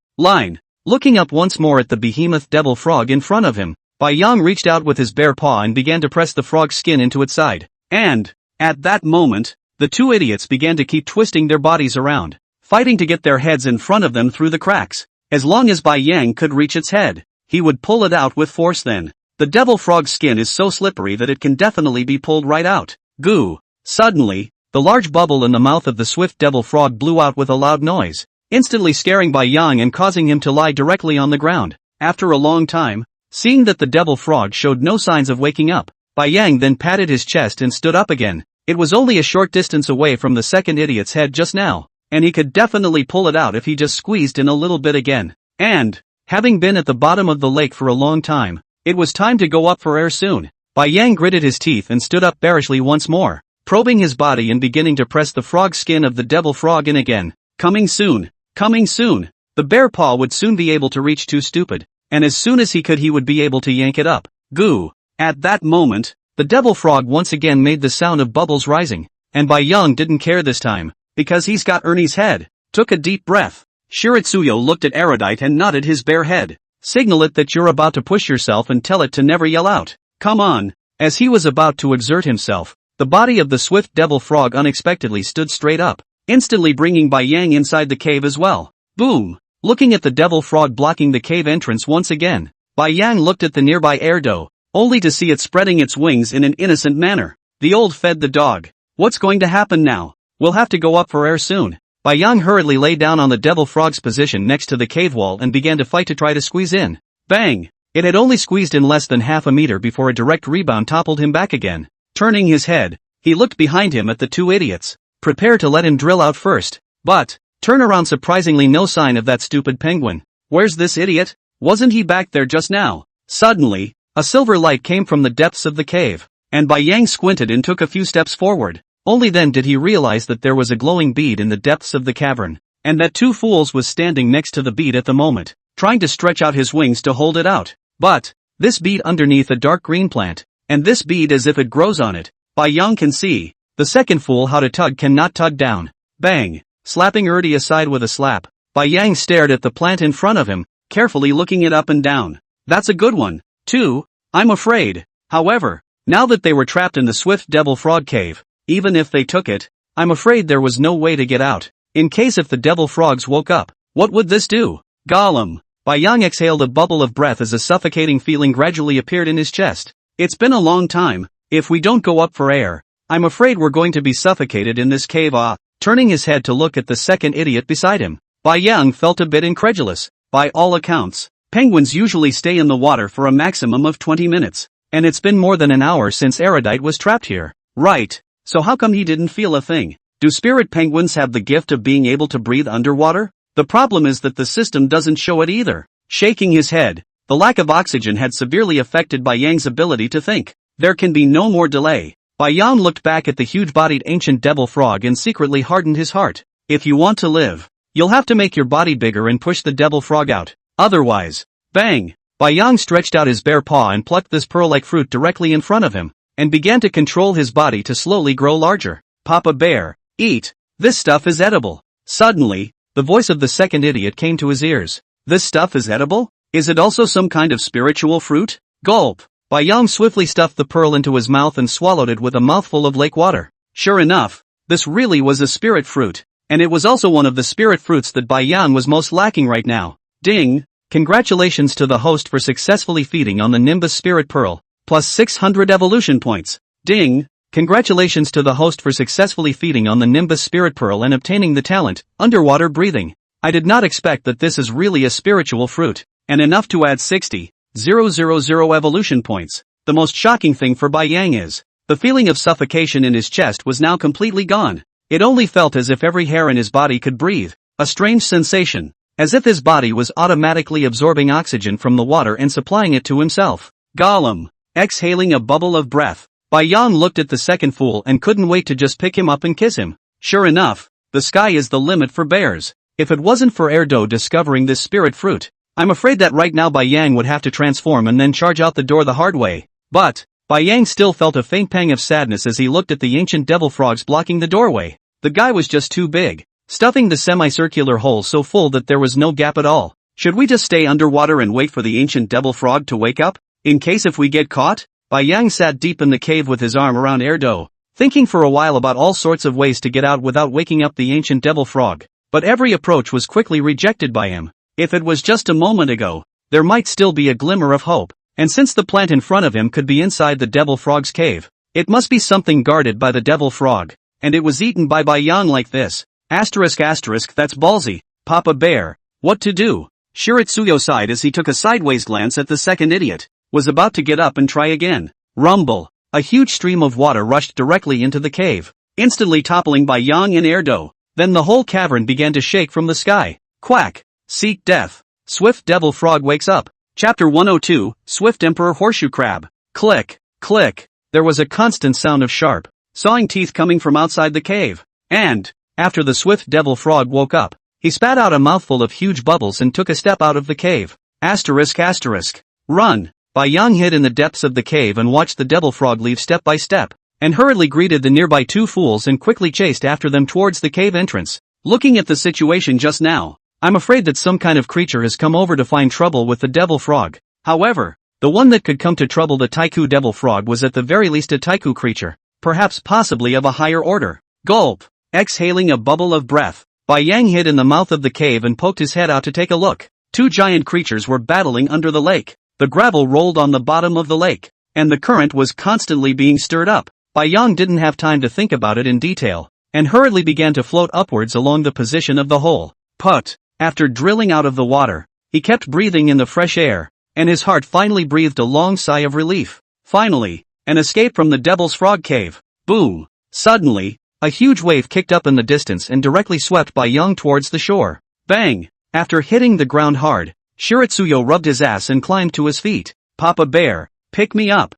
Looking up once more at the behemoth devil frog in front of him, Bai Yang reached out with his bare paw and began to press the frog's skin into its side. And, at that moment, the two idiots began to keep twisting their bodies around, fighting to get their heads in front of them through the cracks. As long as Bai Yang could reach its head, he would pull it out with force then. The devil frog's skin is so slippery that it can definitely be pulled right out. Goo! Suddenly, the large bubble in the mouth of the swift devil frog blew out with a loud noise, instantly scaring Bai Yang and causing him to lie directly on the ground. After a long time, seeing that the devil frog showed no signs of waking up, Bai Yang then patted his chest and stood up again. It was only a short distance away from the second idiot's head just now, and he could definitely pull it out if he just squeezed in a little bit again. And, having been at the bottom of the lake for a long time, it was time to go up for air soon. Bai Yang gritted his teeth and stood up bearishly once more, probing his body and beginning to press the frog skin of the devil frog in again. Coming soon. Coming soon. The bare paw would soon be able to reach Too Stupid, and as soon as he could he would be able to yank it up. Goo! At that moment, the devil frog once again made the sound of bubbles rising, and Bai Yang didn't care this time, because he's got Ernie's head. Took a deep breath. Shiritsuyo looked at Erudite and nodded his bare head. Signal it that you're about to push yourself and tell it to never yell out. Come on. As he was about to exert himself, the body of the swift devil frog unexpectedly stood straight up, instantly bringing Bai Yang inside the cave as well. Boom! Looking at the devil frog blocking the cave entrance once again, Bai Yang looked at the nearby air doe, only to see it spreading its wings in an innocent manner. The old fed the dog. What's going to happen now? We'll have to go up for air soon. Bai Yang hurriedly lay down on the devil frog's position next to the cave wall and began to fight to try to squeeze in. Bang! It had only squeezed in less than half a meter before a direct rebound toppled him back again. Turning his head, he looked behind him at the two idiots. Prepare to let him drill out first. But, turn around, surprisingly no sign of that stupid penguin. Where's this idiot? Wasn't he back there just now? Suddenly, a silver light came from the depths of the cave, and Bai Yang squinted and took a few steps forward. Only then did he realize that there was a glowing bead in the depths of the cavern, and that Two Fools was standing next to the bead at the moment, trying to stretch out his wings to hold it out. But, this bead underneath a dark green plant, and this bead as if it grows on it. Bai Yang can see. The second fool how to tug cannot tug down. Bang! Slapping Erdi aside with a slap, Bai Yang stared at the plant in front of him, carefully looking it up and down. That's a good one, too, I'm afraid. However, now that they were trapped in the Swift Devil Frog Cave, even if they took it, I'm afraid there was no way to get out. In case if the devil frogs woke up, what would this do? Gollum! Bai Yang exhaled a bubble of breath as a suffocating feeling gradually appeared in his chest. It's been a long time. If we don't go up for air, I'm afraid we're going to be suffocated in this cave. Turning his head to look at the second idiot beside him, Bai Yang felt a bit incredulous. By all accounts, penguins usually stay in the water for a maximum of 20 minutes, and it's been more than an hour since Erudite was trapped here. Right, so how come he didn't feel a thing? Do spirit penguins have the gift of being able to breathe underwater? The problem is that the system doesn't show it either. Shaking his head, the lack of oxygen had severely affected Bai Yang's ability to think. There can be no more delay. Bai Yang looked back at the huge-bodied ancient devil frog and secretly hardened his heart. If you want to live, you'll have to make your body bigger and push the devil frog out. Otherwise, bang! Bai Yang stretched out his bare paw and plucked this pearl-like fruit directly in front of him, and began to control his body to slowly grow larger. Papa Bear, eat! This stuff is edible. Suddenly, the voice of the second idiot came to his ears. This stuff is edible? Is it also some kind of spiritual fruit? Gulp! Bai Yang swiftly stuffed the pearl into his mouth and swallowed it with a mouthful of lake water. Sure enough, this really was a spirit fruit, and it was also one of the spirit fruits that Bai Yang was most lacking right now. Ding! Congratulations to the host for successfully feeding on the Nimbus Spirit Pearl, plus 600 evolution points. Ding! Congratulations to the host for successfully feeding on the Nimbus Spirit Pearl and obtaining the talent, underwater breathing. I did not expect that this is really a spiritual fruit, and enough to add 60,000 evolution points. The most shocking thing for Bai Yang is, the feeling of suffocation in his chest was now completely gone. It only felt as if every hair in his body could breathe, a strange sensation, as if his body was automatically absorbing oxygen from the water and supplying it to himself. Gollum! Exhaling a bubble of breath, Bai Yang looked at the second fool and couldn't wait to just pick him up and kiss him. Sure enough, the sky is the limit for bears. If it wasn't for Erdo discovering this spirit fruit, I'm afraid that right now Bai Yang would have to transform and then charge out the door the hard way. But, Bai Yang still felt a faint pang of sadness as he looked at the ancient devil frogs blocking the doorway. The guy was just too big, stuffing the semicircular hole so full that there was no gap at all. Should we just stay underwater and wait for the ancient devil frog to wake up, in case if we get caught? Bai Yang sat deep in the cave with his arm around Erdo, thinking for a while about all sorts of ways to get out without waking up the ancient devil frog. But every approach was quickly rejected by him. If it was just a moment ago, there might still be a glimmer of hope, and since the plant in front of him could be inside the devil frog's cave, it must be something guarded by the devil frog, and it was eaten by Bai Yang like this. That's ballsy. Papa Bear, what to do? Shiritsuyo sighed as he took a sideways glance at the second idiot, was about to get up and try again. Rumble! A huge stream of water rushed directly into the cave, instantly toppling Bai Yang and Erdo. Then the whole cavern began to shake from the sky. Quack! Seek death. Swift Devil Frog wakes up. Chapter 102, Swift Emperor Horseshoe Crab. Click, click. There was a constant sound of sharp, sawing teeth coming from outside the cave. And, after the Swift Devil Frog woke up, he spat out a mouthful of huge bubbles and took a step out of the cave. Asterisk. Run! Bai Yang hid in the depths of the cave and watched the Devil Frog leave step by step, and hurriedly greeted the nearby two fools and quickly chased after them towards the cave entrance. Looking at the situation just now, I'm afraid that some kind of creature has come over to find trouble with the devil frog. However, the one that could come to trouble the Taiku devil frog was at the very least a Taiku creature, perhaps possibly of a higher order. Gulp! Exhaling a bubble of breath, Bai Yang hid in the mouth of the cave and poked his head out to take a look. Two giant creatures were battling under the lake. The gravel rolled on the bottom of the lake, and the current was constantly being stirred up. Yang didn't have time to think about it in detail, and hurriedly began to float upwards along the position of the hole. But, after drilling out of the water, he kept breathing in the fresh air, and his heart finally breathed a long sigh of relief. Finally, an escape from the Devil's Frog Cave. Boom! Suddenly, a huge wave kicked up in the distance and directly swept Yang towards the shore. Bang! After hitting the ground hard, Shiritsuyo rubbed his ass and climbed to his feet. Papa Bear, pick me up.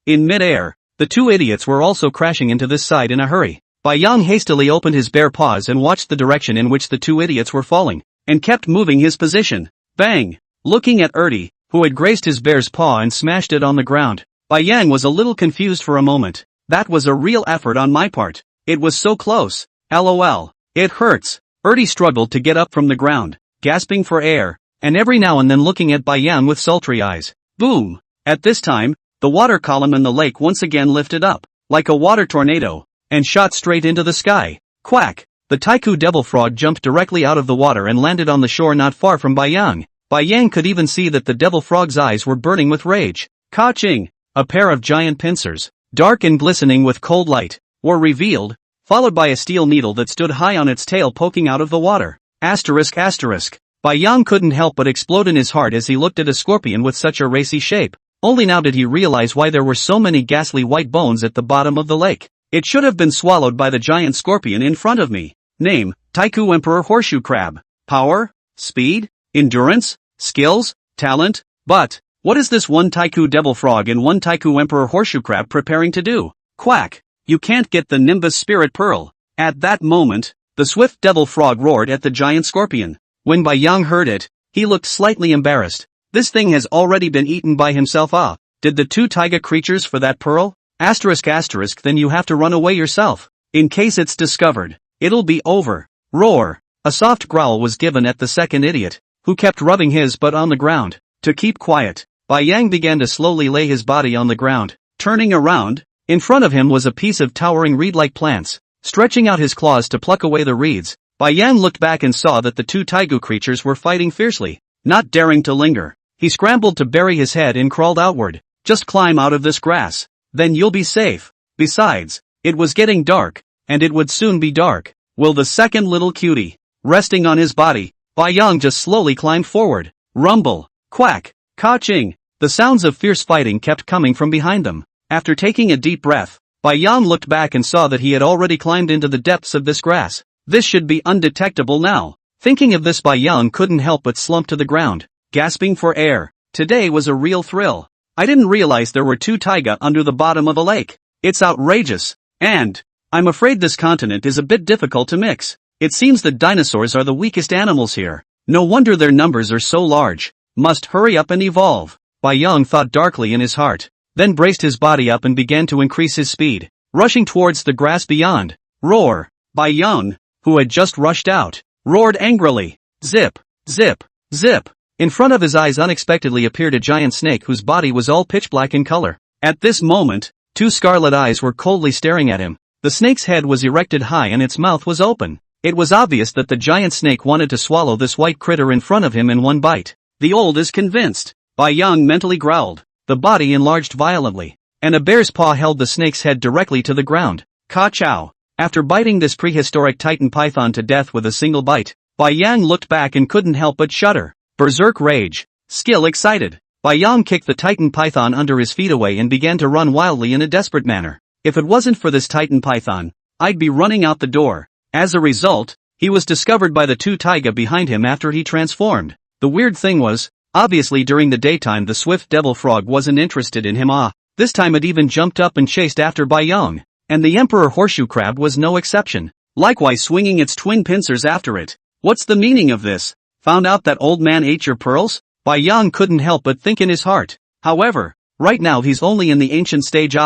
In mid-air, the two idiots were also crashing into this side in a hurry. Yang hastily opened his bare paws and watched the direction in which the two idiots were falling, and kept moving his position. Bang! Looking at Ertie, who had grazed his bear's paw and smashed it on the ground, Yang was a little confused for a moment. That was a real effort on my part. It was so close. LOL. It hurts. Ertie struggled to get up from the ground, gasping for air, and every now and then looking at Yang with sultry eyes. Boom! At this time, the water column in the lake once again lifted up, like a water tornado, and shot straight into the sky. Quack! The Taiku devil frog jumped directly out of the water and landed on the shore not far from Yang. Yang could even see that the devil frog's eyes were burning with rage. Ka-ching! A pair of giant pincers, dark and glistening with cold light, were revealed, followed by a steel needle that stood high on its tail poking out of the water. ****. Yang couldn't help but explode in his heart as he looked at a scorpion with such a racy shape. Only now did he realize why there were so many ghastly white bones at the bottom of the lake. It should have been swallowed by the giant scorpion in front of me. Name, Taiku Emperor Horseshoe Crab. Power, speed, endurance, skills, talent, but, what is this one Taiku Devil Frog and one Taiku Emperor Horseshoe Crab preparing to do? Quack! You can't get the Nimbus Spirit Pearl. At that moment, the swift Devil Frog roared at the giant scorpion. When Yang heard it, he looked slightly embarrassed. This thing has already been eaten by himself. Did the two taiga creatures for that pearl? ***, then you have to run away yourself. In case it's discovered, it'll be over. Roar! A soft growl was given at the second idiot, who kept rubbing his butt on the ground. To keep quiet, Yang began to slowly lay his body on the ground. Turning around, in front of him was a piece of towering reed-like plants. Stretching out his claws to pluck away the reeds, Yang looked back and saw that the two taigu creatures were fighting fiercely. Not daring to linger, he scrambled to bury his head and crawled outward. Just climb out of this grass. Then you'll be safe. Besides, it was getting dark, and it would soon be dark. Will the second little cutie, resting on his body, Yang just slowly climbed forward. Rumble, quack, ka-ching. The sounds of fierce fighting kept coming from behind them. After taking a deep breath, Yang looked back and saw that he had already climbed into the depths of this grass. This should be undetectable now. Thinking of this, Yang couldn't help but slump to the ground, gasping for air. Today was a real thrill. I didn't realize there were two taiga under the bottom of a lake. It's outrageous. And, I'm afraid this continent is a bit difficult to mix. It seems that dinosaurs are the weakest animals here. No wonder their numbers are so large. Must hurry up and evolve. Yang thought darkly in his heart, then braced his body up and began to increase his speed, rushing towards the grass beyond. Roar! Yang, who had just rushed out, roared angrily. Zip, zip, zip. In front of his eyes unexpectedly appeared a giant snake whose body was all pitch black in color. At this moment, two scarlet eyes were coldly staring at him. The snake's head was erected high and its mouth was open. It was obvious that the giant snake wanted to swallow this white critter in front of him in one bite. The old is convinced. Yang mentally growled. The body enlarged violently, and a bear's paw held the snake's head directly to the ground. Ka-chow! After biting this prehistoric titan python to death with a single bite, Yang looked back and couldn't help but shudder. Berserk rage. Skill excited. Yang kicked the titan python under his feet away and began to run wildly in a desperate manner. If it wasn't for this titan python, I'd be running out the door. As a result, he was discovered by the two taiga behind him after he transformed. The weird thing was, obviously during the daytime the swift devil frog wasn't interested in him. This time it even jumped up and chased after Yang. And the emperor horseshoe crab was no exception, likewise swinging its twin pincers after it. What's the meaning of this? Found out that old man ate your pearls? Yang couldn't help but think in his heart. However, right now he's only in the ancient stage.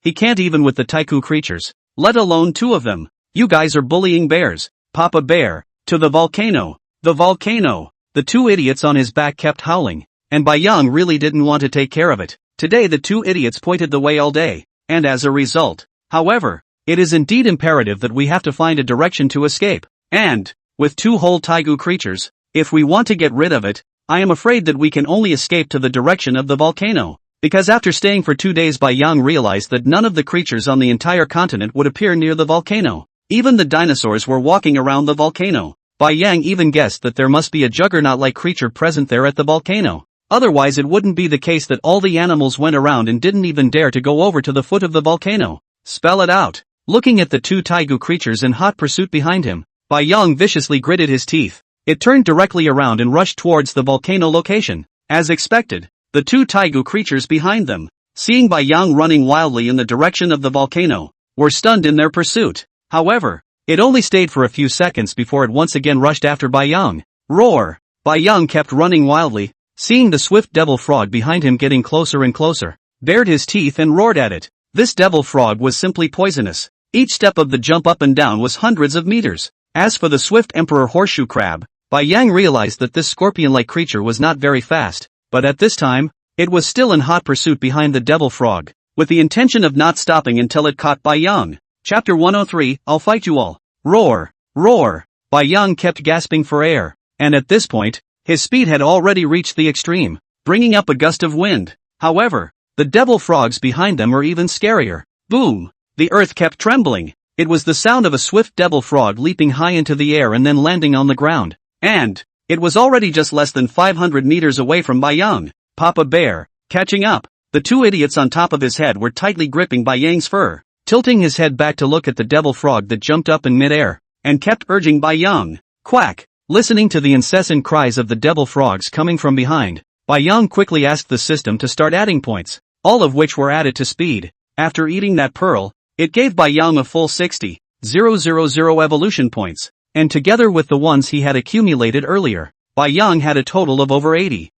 He can't even with the taiku creatures, let alone two of them. You guys are bullying bears. Papa Bear, to the volcano. The volcano. The two idiots on his back kept howling, and Yang really didn't want to take care of it. Today the two idiots pointed the way all day, and as a result, however, it is indeed imperative that we have to find a direction to escape. And, with two whole taigu creatures, if we want to get rid of it, I am afraid that we can only escape to the direction of the volcano. because after staying for 2 days Bai Yang realized that none of the creatures on the entire continent would appear near the volcano. Even the dinosaurs were walking around the volcano. Bai Yang even guessed that there must be a juggernaut-like creature present there at the volcano. Otherwise it wouldn't be the case that all the animals went around and didn't even dare to go over to the foot of the volcano. Spell it out. Looking at the two taigu creatures in hot pursuit behind him, Bai Yang viciously gritted his teeth. It turned directly around and rushed towards the volcano location. As expected, the two taigu creatures behind them, seeing Bai Yang running wildly in the direction of the volcano, were stunned in their pursuit. However, it only stayed for a few seconds before it once again rushed after Bai Yang. Roar! Bai Yang kept running wildly, seeing the swift devil frog behind him getting closer and closer, bared his teeth and roared at it. This devil frog was simply poisonous. Each step of the jump up and down was hundreds of meters. As for the swift emperor horseshoe crab, Bai Yang realized that this scorpion-like creature was not very fast, but at this time, it was still in hot pursuit behind the devil frog, with the intention of not stopping until it caught Bai Yang. Chapter 103, I'll fight you all. Roar! Roar! Bai Yang kept gasping for air, and at this point, his speed had already reached the extreme, bringing up a gust of wind. However, the devil frogs behind them were even scarier. Boom! The earth kept trembling. It was the sound of a swift devil frog leaping high into the air and then landing on the ground. And it was already just less than 500 meters away from Bai Yang. Papa Bear, catching up. The two idiots on top of his head were tightly gripping Bai Yang's fur, tilting his head back to look at the devil frog that jumped up in midair, and kept urging Bai Yang. Quack! Listening to the incessant cries of the devil frogs coming from behind, Bai Yang quickly asked the system to start adding points, all of which were added to speed. After eating that pearl, it gave Bai Yang a full 60,000 evolution points, and together with the ones he had accumulated earlier, Bai Yang had a total of over 80,000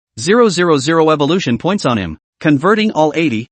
evolution points on him, converting all 80,000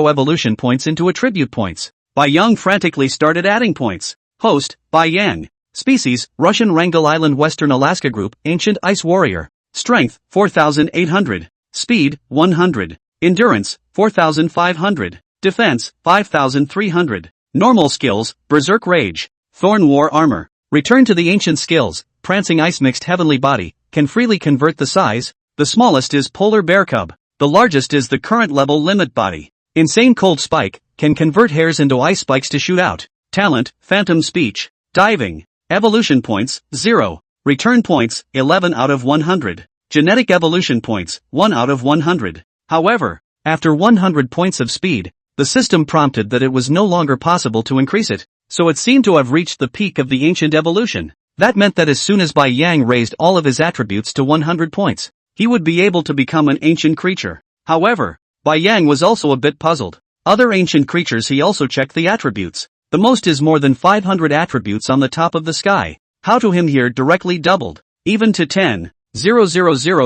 evolution points into attribute points. Bai Yang frantically started adding points. Host, Bai Yang. Species, Russian Wrangel Island Western Alaska Group, Ancient Ice Warrior. Strength, 4,800. Speed, 100. Endurance, 4,500. Defense, 5,300. Normal skills, Berserk Rage. Thorn War Armor. Return to the ancient skills, Prancing Ice Mixed Heavenly Body, can freely convert the size. The smallest is Polar Bear Cub. The largest is the current level Limit Body. Insane Cold Spike, can convert hairs into ice spikes to shoot out. Talent, Phantom Speech. Diving. Evolution points, 0. Return points, 11 out of 100. Genetic evolution points, 1 out of 100. However, after 100 points of speed, the system prompted that it was no longer possible to increase it, so it seemed to have reached the peak of the ancient evolution. That meant that as soon as Bai Yang raised all of his attributes to 100 points, he would be able to become an ancient creature. However, Bai Yang was also a bit puzzled. Other ancient creatures he also checked the attributes. The most is more than 500 attributes on the top of the sky. How to him here directly doubled, even to 10,000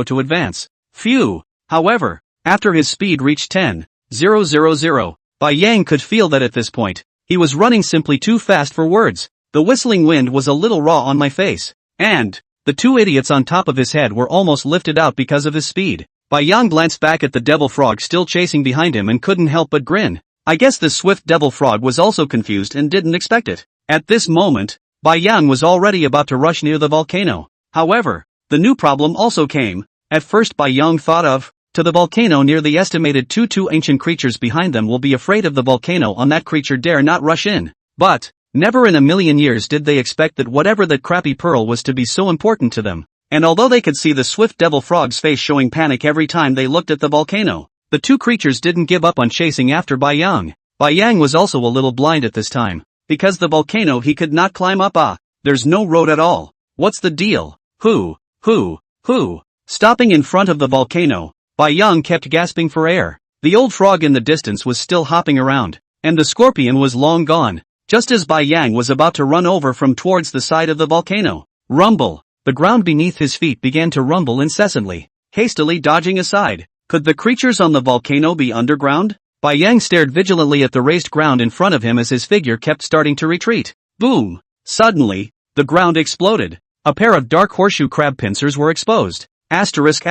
to advance. Phew! However, after his speed reached 10,000, Bai Yang could feel that at this point, he was running simply too fast for words. The whistling wind was a little raw on my face, and the two idiots on top of his head were almost lifted out because of his speed. Bai Yang glanced back at the devil frog still chasing behind him and couldn't help but grin. I guess this swift devil frog was also confused and didn't expect it. At this moment, Bai Yang was already about to rush near the volcano. However, the new problem also came. At first Bai Yang thought of, to the volcano near the estimated two ancient creatures behind them will be afraid of the volcano on that creature dare not rush in. But, never in a million years did they expect that whatever that crappy pearl was to be so important to them. And although they could see the swift devil frog's face showing panic every time they looked at the volcano, the two creatures didn't give up on chasing after Bai Yang. Bai Yang was also a little blind at this time, because the volcano he could not climb up. There's no road at all. What's the deal? Who? Stopping in front of the volcano, Bai Yang kept gasping for air. The old frog in the distance was still hopping around, and the scorpion was long gone. Just as Bai Yang was about to run over from towards the side of the volcano, rumble! The ground beneath his feet began to rumble incessantly. Hastily dodging aside, could the creatures on the volcano be underground? Bai Yang stared vigilantly at the raised ground in front of him as his figure kept starting to retreat. Boom! Suddenly, the ground exploded. A pair of dark horseshoe crab pincers were exposed. Asterisk.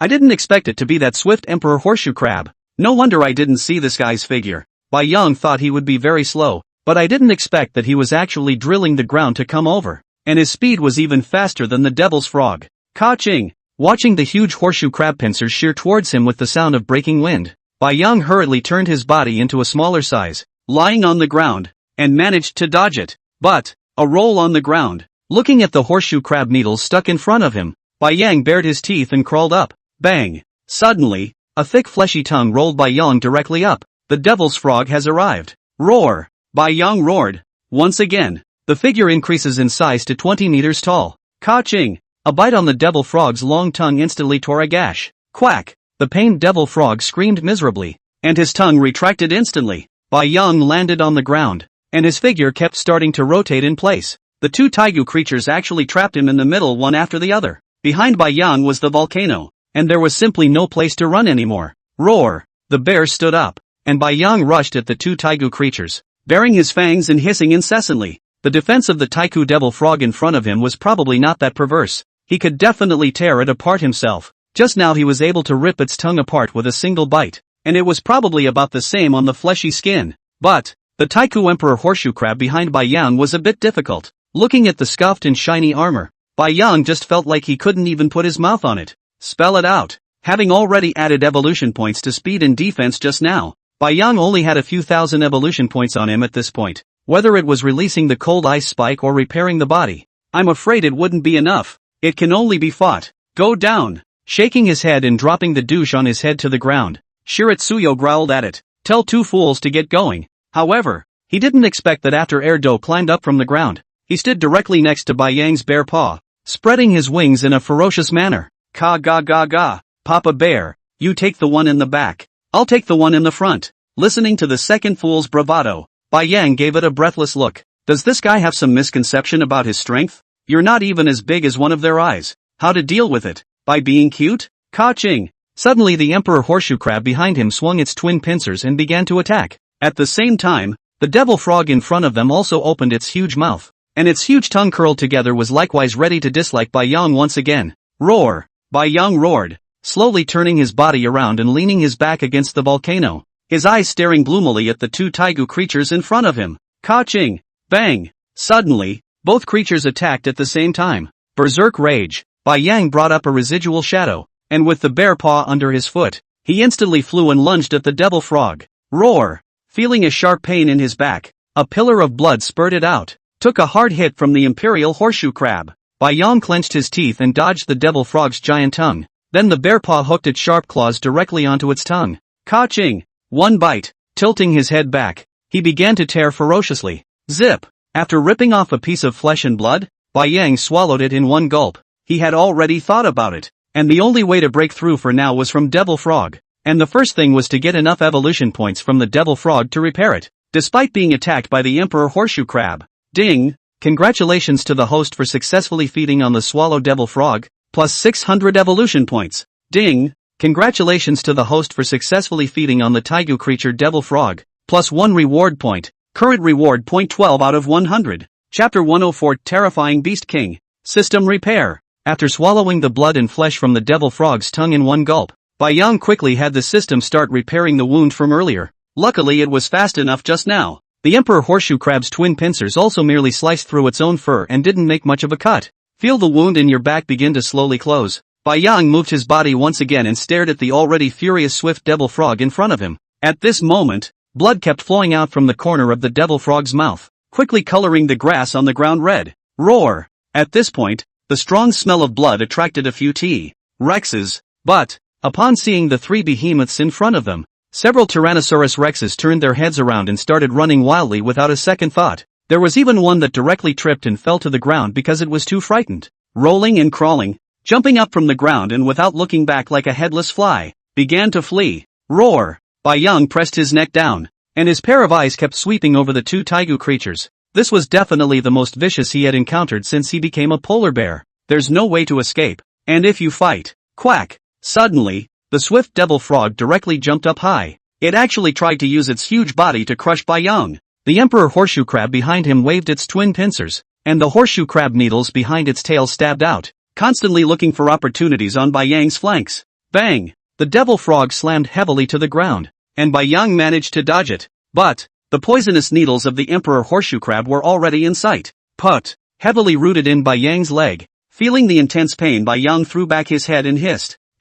I didn't expect it to be that swift emperor horseshoe crab. No wonder I didn't see this guy's figure. Bai Yang thought he would be very slow, but I didn't expect that he was actually drilling the ground to come over. And his speed was even faster than the devil's frog. Ka-ching! watching the huge horseshoe crab pincers shear towards him with the sound of breaking wind. Bai Yang hurriedly turned his body into a smaller size, lying on the ground, and managed to dodge it. But, a roll on the ground. Looking at the horseshoe crab needles stuck in front of him, Bai Yang bared his teeth and crawled up. Bang! Suddenly, a thick fleshy tongue rolled Bai Yang directly up. The devil's frog has arrived. Roar! Bai Yang roared. Once again, the figure increases in size to 20 meters tall. Ka-ching! A bite on the devil frog's long tongue instantly tore a gash. Quack! The pained devil frog screamed miserably, and his tongue retracted instantly. Bai Yang landed on the ground, and his figure kept starting to rotate in place. The two taigu creatures actually trapped him in the middle one after the other. Behind Bai Yang was the volcano, and there was simply no place to run anymore. Roar! The bear stood up, and Bai Yang rushed at the two taigu creatures, baring his fangs and hissing incessantly. The defense of the taigu devil frog in front of him was probably not that perverse. He could definitely tear it apart himself. Just now he was able to rip its tongue apart with a single bite, and it was probably about the same on the fleshy skin. But, the taigu emperor horseshoe crab behind Bai Yang was a bit difficult. Looking at the scuffed and shiny armor, Bai Yang just felt like he couldn't even put his mouth on it. Spell it out. Having already added evolution points to speed and defense just now, Bai Yang only had a few thousand evolution points on him at this point. Whether it was releasing the cold ice spike or repairing the body, I'm afraid it wouldn't be enough. It can only be fought. Go down! Shaking his head and dropping the douche on his head to the ground, Shiratsuyo growled at it. Tell two fools to get going. However, he didn't expect that after Erdo climbed up from the ground, he stood directly next to Bai Yang's bare paw, spreading his wings in a ferocious manner. Ka ga ga ga, Papa Bear, you take the one in the back. I'll take the one in the front. Listening to the second fool's bravado, Bai Yang gave it a breathless look. Does this guy have some misconception about his strength? You're not even as big as one of their eyes. How to deal with it? By being cute? Ka-ching! Suddenly the emperor horseshoe crab behind him swung its twin pincers and began to attack. At the same time, the devil frog in front of them also opened its huge mouth, and its huge tongue curled together was likewise ready to dislike Bai Yang once again. Roar! Bai Yang roared, slowly turning his body around and leaning his back against the volcano, his eyes staring gloomily at the two taigu creatures in front of him. Ka-ching! Bang! Suddenly, both creatures attacked at the same time. Berserk rage, Bai Yang brought up a residual shadow, and with the bare paw under his foot, he instantly flew and lunged at the devil frog. Roar! Feeling a sharp pain in his back, a pillar of blood spurted out, took a hard hit from the imperial horseshoe crab. Bai Yang clenched his teeth and dodged the devil frog's giant tongue. Then the bare paw hooked its sharp claws directly onto its tongue. Ka-ching! One bite, tilting his head back, he began to tear ferociously. Zip! After ripping off a piece of flesh and blood, Bai Yang swallowed it in one gulp. He had already thought about it, and the only way to break through for now was from Devil Frog, and the first thing was to get enough evolution points from the Devil Frog to repair it, despite being attacked by the Emperor Horseshoe Crab. Ding! Congratulations to the host for successfully feeding on the Swallow Devil Frog, plus 600 evolution points. Ding! Congratulations to the host for successfully feeding on the Taigu creature Devil Frog, plus 1 reward point. Current reward point 12 out of 100. Chapter 104 Terrifying Beast King. System Repair. After swallowing the blood and flesh from the devil frog's tongue in one gulp, Bai Yang quickly had the system start repairing the wound from earlier. Luckily it was fast enough just now. The Emperor Horseshoe Crab's twin pincers also merely sliced through its own fur and didn't make much of a cut. Feel the wound in your back begin to slowly close. Bai Yang moved his body once again and stared at the already furious swift devil frog in front of him. At this moment, blood kept flowing out from the corner of the devil frog's mouth, quickly coloring the grass on the ground red. Roar! At this point, the strong smell of blood attracted a few T-Rexes, but, upon seeing the three behemoths in front of them, several Tyrannosaurus Rexes turned their heads around and started running wildly without a second thought. There was even one that directly tripped and fell to the ground because it was too frightened. Rolling and crawling, jumping up from the ground and without looking back like a headless fly, began to flee. Roar! Bai Yang pressed his neck down, and his pair of eyes kept sweeping over the two Taigu creatures. This was definitely the most vicious he had encountered since he became a polar bear. There's no way to escape, and if you fight, quack! Suddenly, the swift devil frog directly jumped up high. It actually tried to use its huge body to crush Bai Yang. The Emperor Horseshoe Crab behind him waved its twin pincers, and the horseshoe crab needles behind its tail stabbed out, constantly looking for opportunities on Bai Yang's flanks. Bang! The devil frog slammed heavily to the ground, and Bai Yang managed to dodge it, but the poisonous needles of the Emperor Horseshoe Crab were already in sight. Put! Heavily rooted in Bai Yang's leg, Feeling the intense pain, Bai Yang threw back his head and hissed, *******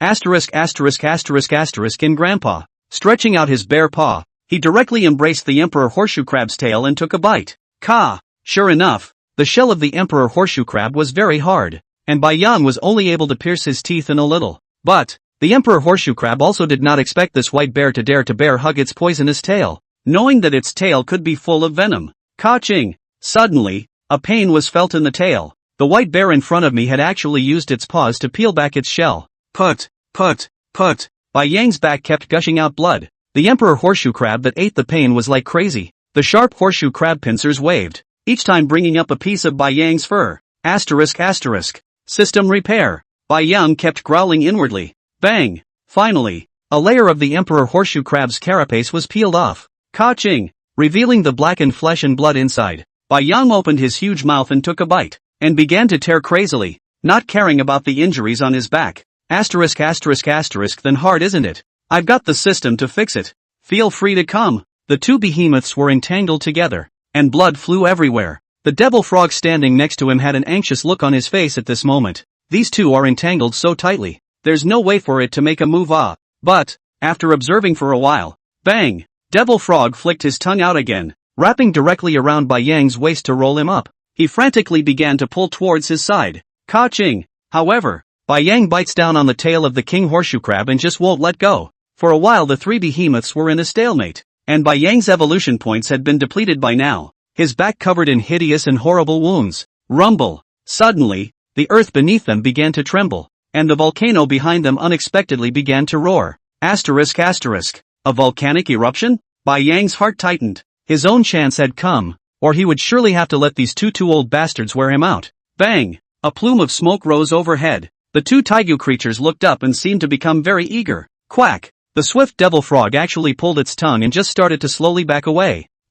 in Grandpa. Stretching out his bare paw, he directly embraced the Emperor Horseshoe Crab's tail and took a bite. Ka! Sure enough, the shell of the Emperor Horseshoe Crab was very hard, and Bai Yang was only able to pierce his teeth in a little. But the Emperor Horseshoe Crab also did not expect this white bear to dare to bear hug its poisonous tail, knowing that its tail could be full of venom. Ka-ching! Suddenly, a pain was felt in the tail. The white bear in front of me had actually used its paws to peel back its shell. Put. Bai Yang's back kept gushing out blood. The Emperor Horseshoe Crab that ate the pain was like crazy. The sharp horseshoe crab pincers waved, each time bringing up a piece of Bai Yang's fur. ****. System repair. Bai Yang kept growling inwardly. Bang! Finally, a layer of the Emperor Horseshoe Crab's carapace was peeled off. Ka-ching! Revealing the blackened flesh and blood inside. Bai Yang opened his huge mouth and took a bite, and began to tear crazily, not caring about the injuries on his back. *****, then hard, isn't it? I've got the system to fix it. Feel free to come. The two behemoths were entangled together, and blood flew everywhere. The devil frog standing next to him had an anxious look on his face at this moment. These two are entangled so tightly, there's no way for it to make a move. But, after observing for a while, bang! Devil frog flicked his tongue out again, wrapping directly around Bai Yang's waist to roll him up. He frantically began to pull towards his side. Ka-ching! However, Bai Yang bites down on the tail of the king horseshoe crab and just won't let go. For a while the three behemoths were in a stalemate, and Bai Yang's evolution points had been depleted by now, his back covered in hideous and horrible wounds. Rumble! Suddenly, the earth beneath them began to tremble, and the volcano behind them unexpectedly began to roar. ****. A volcanic eruption? Bai Yang's heart tightened. His own chance had come, or he would surely have to let these two old bastards wear him out. Bang! A plume of smoke rose overhead. The two taigu creatures looked up and seemed to become very eager. Quack! The swift devil frog actually pulled its tongue and just started to slowly back away. ****.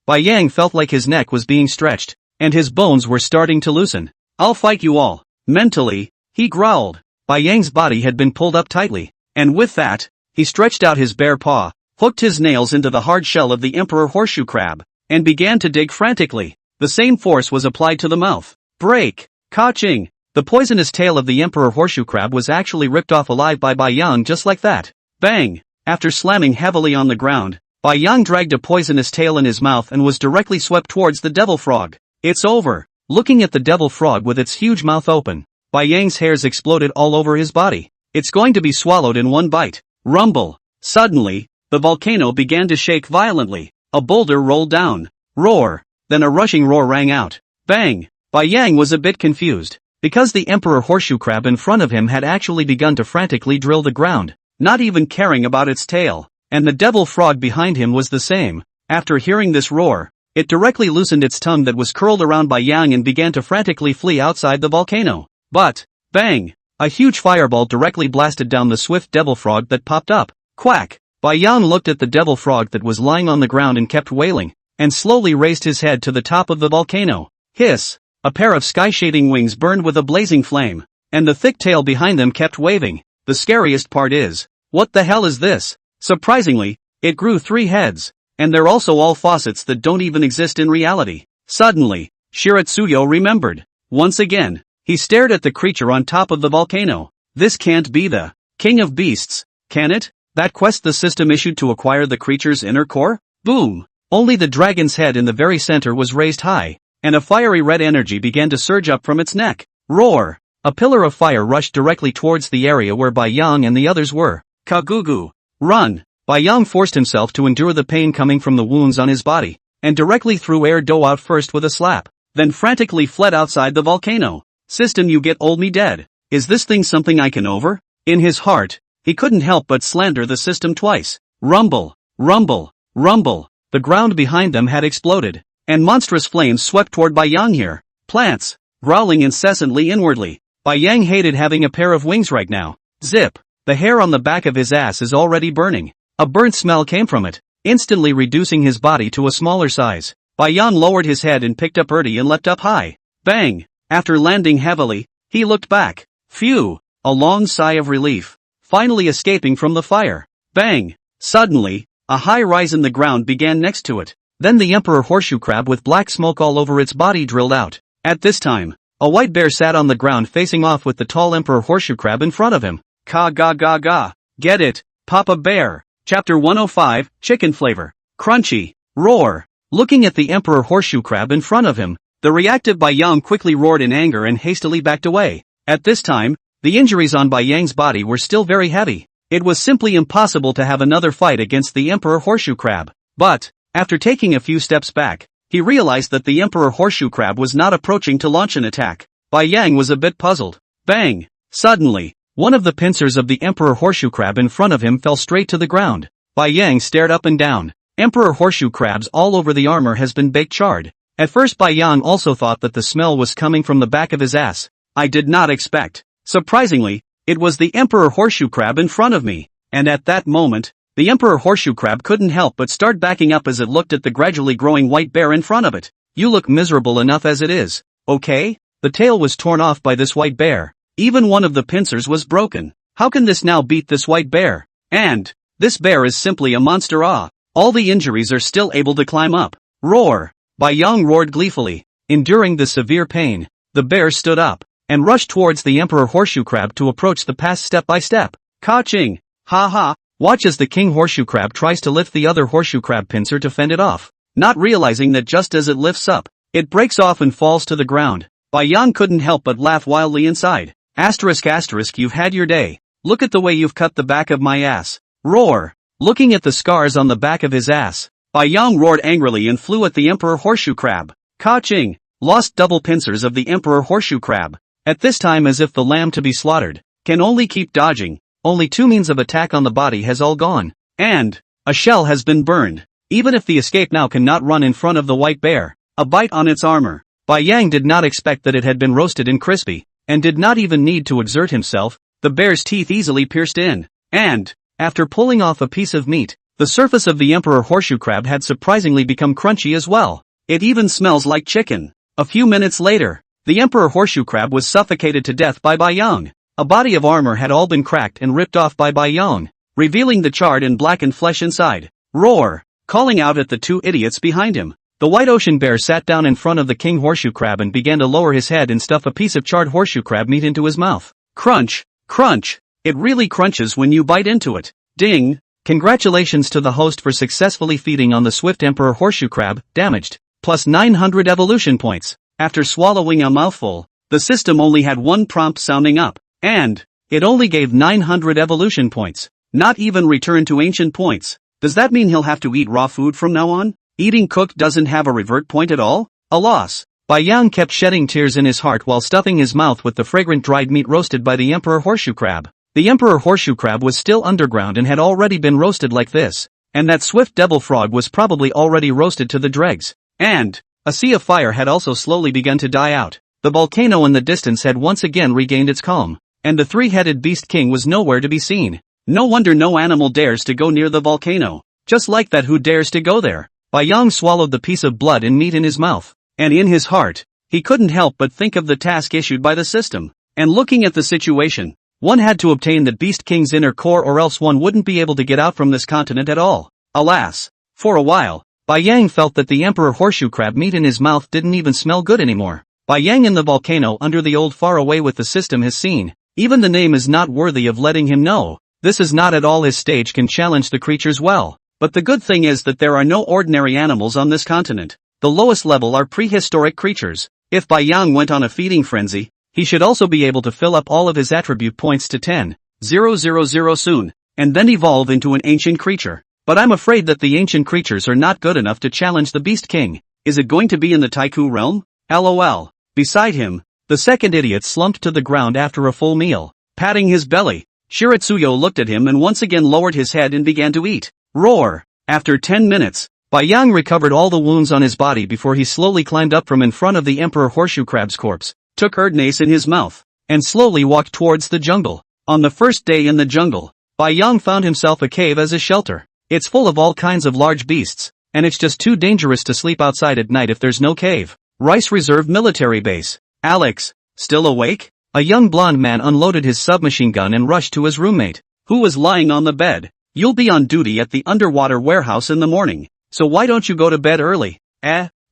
Bai Yang felt like his neck was being stretched, and his bones were starting to loosen. I'll fight you all. Mentally, he growled. Bai Yang's body had been pulled up tightly, and with that, he stretched out his bare paw, hooked his nails into the hard shell of the Emperor Horseshoe Crab, and began to dig frantically. The same force was applied to the mouth. Break! Ka-ching! The poisonous tail of the Emperor Horseshoe Crab was actually ripped off alive by Bai Yang just like that. Bang! After slamming heavily on the ground, Bai Yang dragged a poisonous tail in his mouth and was directly swept towards the devil frog. It's over. Looking at the devil frog with its huge mouth open, Bai Yang's hairs exploded all over his body. It's going to be swallowed in one bite. Rumble! Suddenly, the volcano began to shake violently. A boulder rolled down. Roar! Then a rushing roar rang out. Bang! Bai Yang was a bit confused, because the Emperor Horseshoe Crab in front of him had actually begun to frantically drill the ground, not even caring about its tail, and the devil frog behind him was the same. After hearing this roar, it directly loosened its tongue that was curled around Bai Yang and began to frantically flee outside the volcano. But, bang! A huge fireball directly blasted down the swift devil frog that popped up. Quack! Bai Yang looked at the devil frog that was lying on the ground and kept wailing, and slowly raised his head to the top of the volcano. Hiss! A pair of sky-shading wings burned with a blazing flame, and the thick tail behind them kept waving. The scariest part is, what the hell is this? Surprisingly, it grew 3 heads, and they're also all faucets that don't even exist in reality. Suddenly, Shiratsuyo remembered. Once again, he stared at the creature on top of the volcano. This can't be the King of Beasts, can it? That quest the system issued to acquire the creature's inner core? Boom! Only the dragon's head in the very center was raised high, and a fiery red energy began to surge up from its neck. Roar! A pillar of fire rushed directly towards the area where Bai Yang and the others were. Kagugu! Run! Bai Yang forced himself to endure the pain coming from the wounds on his body, and directly threw air dough out first with a slap, then frantically fled outside the volcano. System, you get old me dead. Is this thing something I can over? In his heart, he couldn't help but slander the system twice. Rumble! Rumble! Rumble! The ground behind them had exploded, and monstrous flames swept toward Bai Yang here. Plants! Growling incessantly inwardly. Bai Yang hated having a pair of wings right now. Zip! The hair on the back of his ass is already burning. A burnt smell came from it, instantly reducing his body to a smaller size. Bai Yang lowered his head and picked up Ertie and leapt up high. Bang! After landing heavily, he looked back. Phew! A long sigh of relief, finally escaping from the fire. Bang! Suddenly, a high rise in the ground began next to it. Then the Emperor Horseshoe Crab with black smoke all over its body drilled out. At this time, A white bear sat on the ground facing off with the tall emperor horseshoe crab in front of him. Ka ga ga ga. Get it, Papa Bear. Chapter 105, Chicken Flavor. Crunchy. Roar. Looking at the emperor horseshoe crab in front of him, the reactive Bai Yang quickly roared in anger and hastily backed away. At this time, the injuries on Bai Yang's body were still very heavy. It was simply impossible to have another fight against the emperor horseshoe crab. But, after taking a few steps back, he realized that the emperor horseshoe crab was not approaching to launch an attack. Bai Yang was a bit puzzled. Bang! Suddenly, one of the pincers of the emperor horseshoe crab in front of him fell straight to the ground. Bai Yang stared up and down. Emperor horseshoe crabs all over the armor has been baked charred. At first Bai Yang also thought that the smell was coming from the back of his ass. I did not expect. Surprisingly, it was the emperor horseshoe crab in front of me. And at that moment, the emperor horseshoe crab couldn't help but start backing up as it looked at the gradually growing white bear in front of it. You look miserable enough as it is, okay? The tail was torn off by this white bear. Even one of the pincers was broken. How can this now beat this white bear? And this bear is simply a monster. All the injuries are still able to climb up. Roar! Bai Yang roared gleefully. Enduring the severe pain, the bear stood up and rushed towards the emperor horseshoe crab to approach the pass step by step. Ka-ching! Ha ha! Watch as the king horseshoe crab tries to lift the other horseshoe crab pincer to fend it off. Not realizing that just as it lifts up, it breaks off and falls to the ground. Bai Yang couldn't help but laugh wildly inside. Asterisk, you've had your day. Look at the way you've cut the back of my ass. Roar! Looking at the scars on the back of his ass, Bai Yang roared angrily and flew at the emperor horseshoe crab. Ka-ching! Lost double pincers of the emperor horseshoe crab. At this time, as if the lamb to be slaughtered can only keep dodging, only two means of attack on the body has all gone. And a shell has been burned. Even if the escape now cannot run in front of the white bear, a bite on its armor. Bai Yang did not expect that it had been roasted and crispy, and did not even need to exert himself. The bear's teeth easily pierced in. And after pulling off a piece of meat, the surface of the emperor horseshoe crab had surprisingly become crunchy as well. It even smells like chicken. A few minutes later, the emperor horseshoe crab was suffocated to death by Bai Yang. A body of armor had all been cracked and ripped off by Bai Yang, revealing the charred and blackened flesh inside. Roar! Calling out at the two idiots behind him, the white ocean bear sat down in front of the king horseshoe crab and began to lower his head and stuff a piece of charred horseshoe crab meat into his mouth. Crunch! Crunch! It really crunches when you bite into it. Ding! Congratulations to the host for successfully feeding on the swift emperor horseshoe crab, damaged. Plus 900 evolution points. After swallowing a mouthful, the system only had one prompt sounding up. And it only gave 900 evolution points. Not even return to ancient points. Does that mean he'll have to eat raw food from now on? Eating cooked doesn't have a revert point at all? A loss. Bai Yang kept shedding tears in his heart while stuffing his mouth with the fragrant dried meat roasted by the emperor horseshoe crab. The emperor horseshoe crab was still underground and had already been roasted like this. And that swift devil frog was probably already roasted to the dregs. And a sea of fire had also slowly begun to die out. The volcano in the distance had once again regained its calm. And the three-headed beast king was nowhere to be seen. No wonder no animal dares to go near the volcano. Just like that, who dares to go there? Bai Yang swallowed the piece of blood and meat in his mouth. And in his heart, he couldn't help but think of the task issued by the system. And looking at the situation, one had to obtain the beast king's inner core or else one wouldn't be able to get out from this continent at all. Alas, for a while, Bai Yang felt that the emperor horseshoe crab meat in his mouth didn't even smell good anymore. Bai Yang in the volcano under the old far away with the system has seen. Even the name is not worthy of letting him know. This is not at all his stage can challenge the creatures well. But the good thing is that there are no ordinary animals on this continent. The lowest level are prehistoric creatures. If Bai Yang went on a feeding frenzy, he should also be able to fill up all of his attribute points to 10,000 soon, and then evolve into an ancient creature. But I'm afraid that the ancient creatures are not good enough to challenge the Beast King. Is it going to be in the Taiku realm? LOL. Beside him, the second idiot slumped to the ground after a full meal, patting his belly. Shiratsuyo looked at him and once again lowered his head and began to eat. Roar! After 10 minutes, Bai Yang recovered all the wounds on his body before he slowly climbed up from in front of the emperor horseshoe crab's corpse, took Erdnase in his mouth, and slowly walked towards the jungle. On the first day in the jungle, Bai Yang found himself a cave as a shelter. It's full of all kinds of large beasts, and it's just too dangerous to sleep outside at night if there's no cave. Rice Reserve Military Base. Alex, still awake? A young blonde man unloaded his submachine gun and rushed to his roommate, who was lying on the bed. You'll be on duty at the underwater warehouse in the morning, so why don't you go to bed early?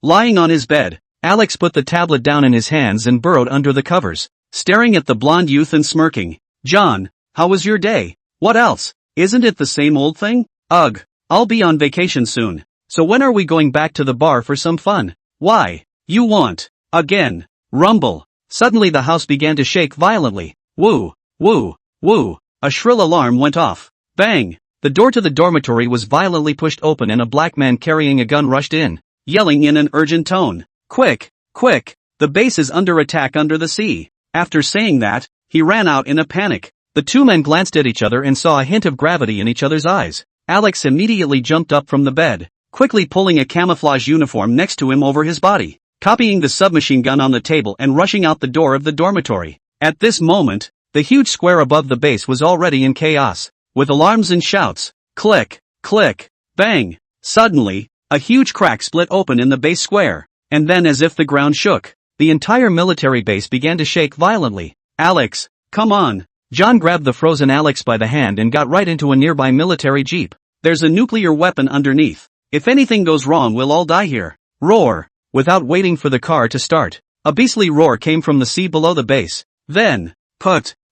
Lying on his bed, Alex put the tablet down in his hands and burrowed under the covers, staring at the blonde youth and smirking. John, how was your day? What else? Isn't it the same old thing? Ugh, I'll be on vacation soon. So when are we going back to the bar for some fun? Why? You want? Again. Rumble. Suddenly the house began to shake violently. Woo, woo, woo. A shrill alarm went off. Bang. The door to the dormitory was violently pushed open and a black man carrying a gun rushed in, yelling in an urgent tone. Quick, quick, the base is under attack under the sea. After saying that, he ran out in a panic. The two men glanced at each other and saw a hint of gravity in each other's eyes. Alex immediately jumped up from the bed, quickly pulling a camouflage uniform next to him over his body, copying the submachine gun on the table and rushing out the door of the dormitory. At this moment, the huge square above the base was already in chaos, with alarms and shouts. Click, click, bang. Suddenly, a huge crack split open in the base square, and then as if the ground shook, the entire military base began to shake violently. Alex, come on. John grabbed the frozen Alex by the hand and got right into a nearby military jeep. There's a nuclear weapon underneath. If anything goes wrong, we'll all die here. Roar. Without waiting for the car to start, a beastly roar came from the sea below the base. Then,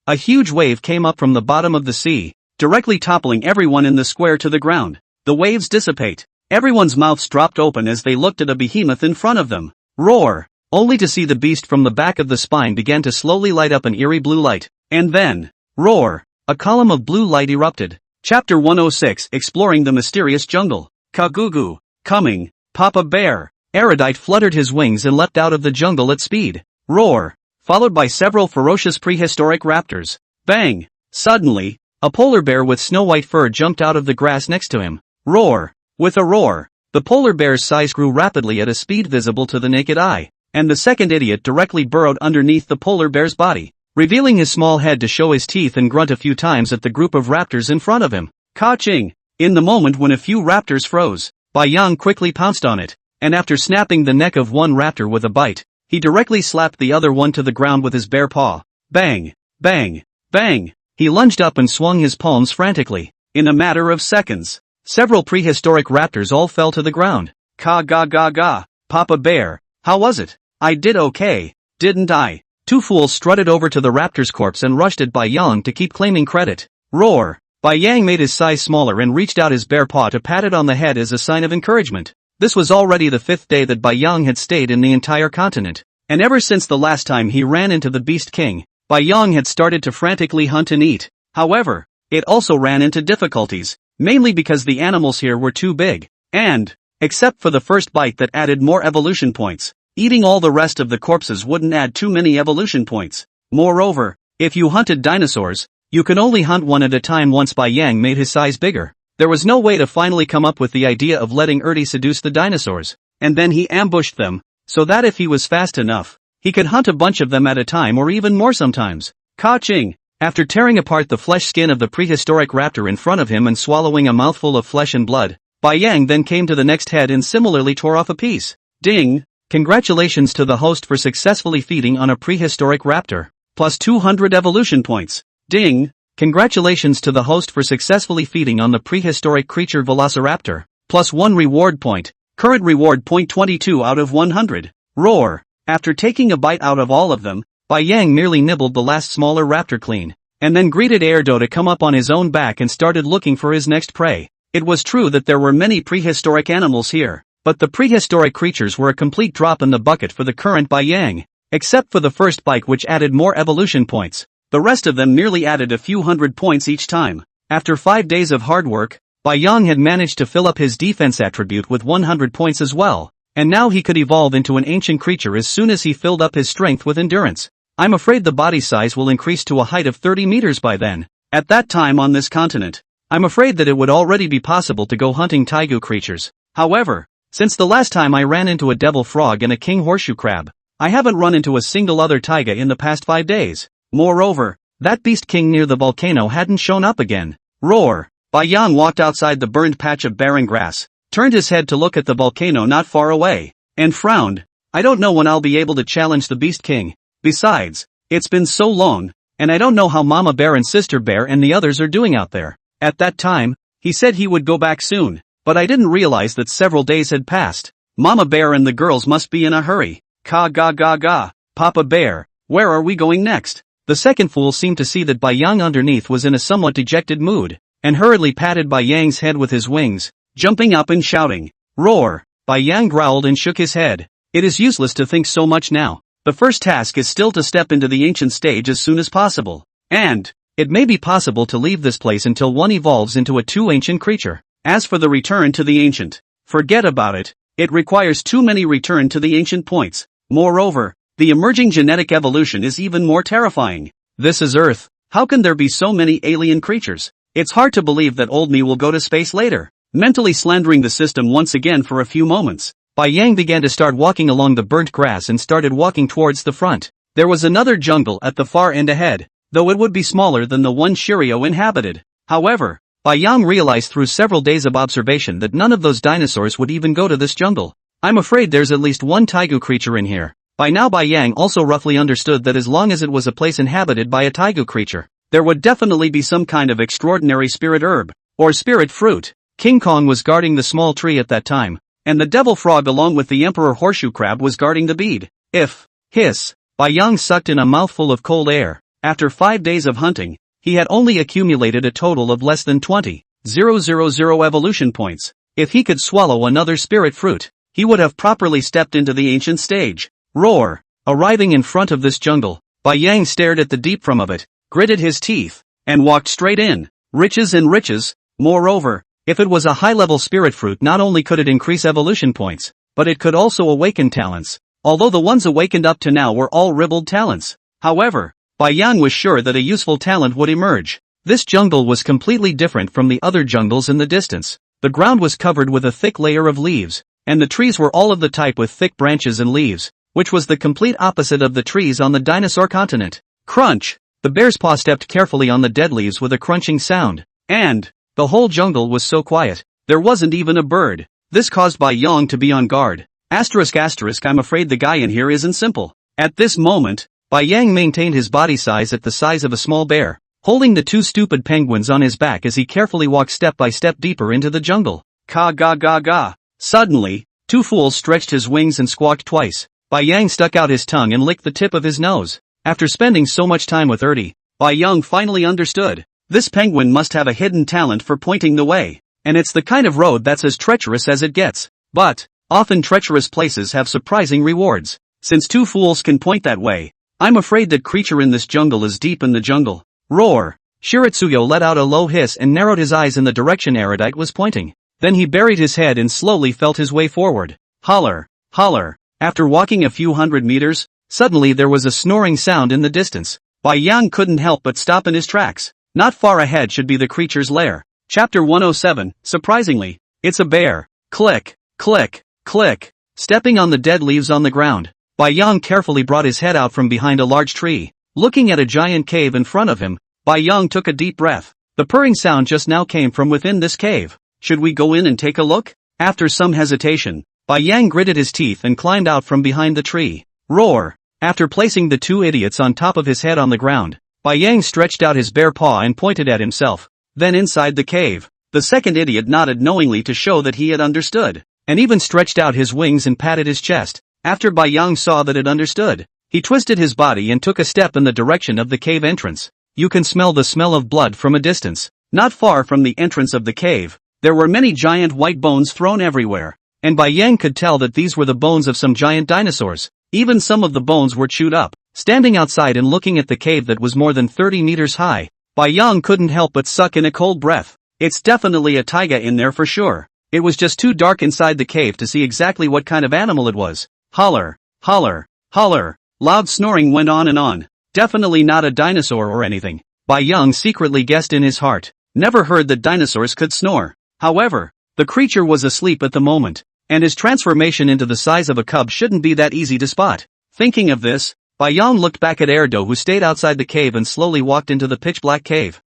a huge wave came up from the bottom of the sea, directly toppling everyone in the square to the ground. The waves dissipate. Everyone's mouths dropped open as they looked at a behemoth in front of them. Roar. Only to see the beast from the back of the spine began to slowly light up an eerie blue light. And then, roar. A column of blue light erupted. Chapter 106, Exploring the Mysterious Jungle. Kagugu. Coming. Papa Bear. Erudite fluttered his wings and leapt out of the jungle at speed. Roar. Followed by several ferocious prehistoric raptors. Bang. Suddenly, a polar bear with snow-white fur jumped out of the grass next to him. Roar. With a roar, the polar bear's size grew rapidly at a speed visible to the naked eye, and the second idiot directly burrowed underneath the polar bear's body, revealing his small head to show his teeth and grunt a few times at the group of raptors in front of him. Ka-ching! In the moment when a few raptors froze, Bai Yang quickly pounced on it, and after snapping the neck of one raptor with a bite, he directly slapped the other one to the ground with his bare paw. Bang! Bang! Bang! He lunged up and swung his palms frantically. In a matter of seconds, several prehistoric raptors all fell to the ground. Ka-ga-ga-ga, Papa Bear, how was it? I did okay, didn't I? Two fools strutted over to the raptor's corpse and rushed at Bai Yang to keep claiming credit. Roar! Bai Yang made his size smaller and reached out his bare paw to pat it on the head as a sign of encouragement. This was already the 5th day that Bai Yang had stayed in the entire continent, and ever since the last time he ran into the Beast King, Bai Yang had started to frantically hunt and eat. However, it also ran into difficulties, mainly because the animals here were too big, and, except for the first bite that added more evolution points, eating all the rest of the corpses wouldn't add too many evolution points. Moreover, if you hunted dinosaurs, you could only hunt one at a time. Once Bai Yang made his size bigger, there was no way to finally come up with the idea of letting Erdi seduce the dinosaurs, and then he ambushed them, so that if he was fast enough, he could hunt a bunch of them at a time or even more sometimes. Ka-ching! After tearing apart the flesh skin of the prehistoric raptor in front of him and swallowing a mouthful of flesh and blood, Bai Yang then came to the next head and similarly tore off a piece. Ding! Congratulations to the host for successfully feeding on a prehistoric raptor. Plus 200 evolution points. Ding! Congratulations to the host for successfully feeding on the prehistoric creature Velociraptor. Plus 1 reward point. Current reward point 22 out of 100. Roar! After taking a bite out of all of them, Bai Yang merely nibbled the last smaller raptor clean, and then greeted Erdo to come up on his own back and started looking for his next prey. It was true that there were many prehistoric animals here, but the prehistoric creatures were a complete drop in the bucket for the current Bai Yang, except for the first bite, which added more evolution points. The rest of them merely added a few hundred points each time. After 5 days of hard work, Bai Yang had managed to fill up his defense attribute with 100 points as well, and now he could evolve into an ancient creature as soon as he filled up his strength with endurance. I'm afraid the body size will increase to a height of 30 meters by then. At that time on this continent, I'm afraid that it would already be possible to go hunting taigu creatures. However, since the last time I ran into a devil frog and a king horseshoe crab, I haven't run into a single other taiga in the past 5 days. Moreover, that beast king near the volcano hadn't shown up again. Roar! Bai Yang walked outside the burned patch of barren grass, turned his head to look at the volcano not far away, and frowned. I don't know when I'll be able to challenge the beast king. Besides, it's been so long, and I don't know how Mama Bear and Sister Bear and the others are doing out there. At that time, he said he would go back soon, but I didn't realize that several days had passed. Mama Bear and the girls must be in a hurry. Ka ga ga ga. Papa Bear, where are we going next? The second fool seemed to see that Bai Yang underneath was in a somewhat dejected mood, and hurriedly patted Bai Yang's head with his wings, jumping up and shouting, "Roar!" Bai Yang growled and shook his head. It is useless to think so much now. The first task is still to step into the ancient stage as soon as possible. And it may be possible to leave this place until one evolves into a too ancient creature. As for the return to the ancient, forget about it. It requires too many return to the ancient points. Moreover, the emerging genetic evolution is even more terrifying. This is Earth. How can there be so many alien creatures? It's hard to believe that old me will go to space later. Mentally slandering the system once again for a few moments, Bai Yang began to start walking along the burnt grass and started walking towards the front. There was another jungle at the far end ahead, though it would be smaller than the one Shiryu inhabited. However, Bai Yang realized through several days of observation that none of those dinosaurs would even go to this jungle. I'm afraid there's at least one taigu creature in here. By now Bai Yang also roughly understood that as long as it was a place inhabited by a taigu creature, there would definitely be some kind of extraordinary spirit herb, or spirit fruit. King Kong was guarding the small tree at that time, and the devil frog along with the emperor horseshoe crab was guarding the bead. Hiss. Bai Yang sucked in a mouthful of cold air. After 5 days of hunting, he had only accumulated a total of less than 20,000 evolution points. If he could swallow another spirit fruit, he would have properly stepped into the ancient stage. Roar! Arriving in front of this jungle, Bai Yang stared at the deep from of it, gritted his teeth, and walked straight in. Riches and riches. Moreover, if it was a high-level spirit fruit, not only could it increase evolution points, but it could also awaken talents. Although the ones awakened up to now were all ribald talents. However, Bai Yang was sure that a useful talent would emerge. This jungle was completely different from the other jungles in the distance. The ground was covered with a thick layer of leaves, and the trees were all of the type with thick branches and leaves, which was the complete opposite of the trees on the dinosaur continent. Crunch! The bear's paw stepped carefully on the dead leaves with a crunching sound, and the whole jungle was so quiet, there wasn't even a bird. This caused Bai Yang to be on guard. I'm afraid the guy in here isn't simple. At this moment, Bai Yang maintained his body size at the size of a small bear, holding the two stupid penguins on his back as he carefully walked step by step deeper into the jungle. Ka ga ga ga. Suddenly, Two Fools stretched his wings and squawked twice. Bai Yang stuck out his tongue and licked the tip of his nose. After spending so much time with Ertie, Bai Yang finally understood. This penguin must have a hidden talent for pointing the way, and it's the kind of road that's as treacherous as it gets. But often treacherous places have surprising rewards. Since Two Fools can point that way, I'm afraid that creature in this jungle is deep in the jungle. Roar! Shiritsuyo let out a low hiss and narrowed his eyes in the direction Erudite was pointing. Then he buried his head and slowly felt his way forward. Holler! Holler! After walking a few hundred meters, suddenly there was a snoring sound in the distance. Bai Yang couldn't help but stop in his tracks. Not far ahead should be the creature's lair. Chapter 107, surprisingly, it's a bear. Click, click, click. Stepping on the dead leaves on the ground, Bai Yang carefully brought his head out from behind a large tree. Looking at a giant cave in front of him, Bai Yang took a deep breath. The purring sound just now came from within this cave. Should we go in and take a look? After some hesitation, Bai Yang gritted his teeth and climbed out from behind the tree. Roar! After placing the two idiots on top of his head on the ground, Bai Yang stretched out his bare paw and pointed at himself. Then inside the cave, the second idiot nodded knowingly to show that he had understood, and even stretched out his wings and patted his chest. After Bai Yang saw that it understood, he twisted his body and took a step in the direction of the cave entrance. You can smell the smell of blood from a distance. Not far from the entrance of the cave, there were many giant white bones thrown everywhere, and Bai Yang could tell that these were the bones of some giant dinosaurs. Even some of the bones were chewed up. Standing outside and looking at the cave that was more than 30 meters high, Bai Yang couldn't help but suck in a cold breath. It's definitely a taiga in there for sure. It was just too dark inside the cave to see exactly what kind of animal it was. Holler, holler, holler. Loud snoring went on and on. Definitely not a dinosaur or anything. Bai Yang secretly guessed in his heart. Never heard that dinosaurs could snore. However, the creature was asleep at the moment, and his transformation into the size of a cub shouldn't be that easy to spot. Thinking of this, Bai Yang looked back at Erdo, who stayed outside the cave and slowly walked into the pitch-black cave.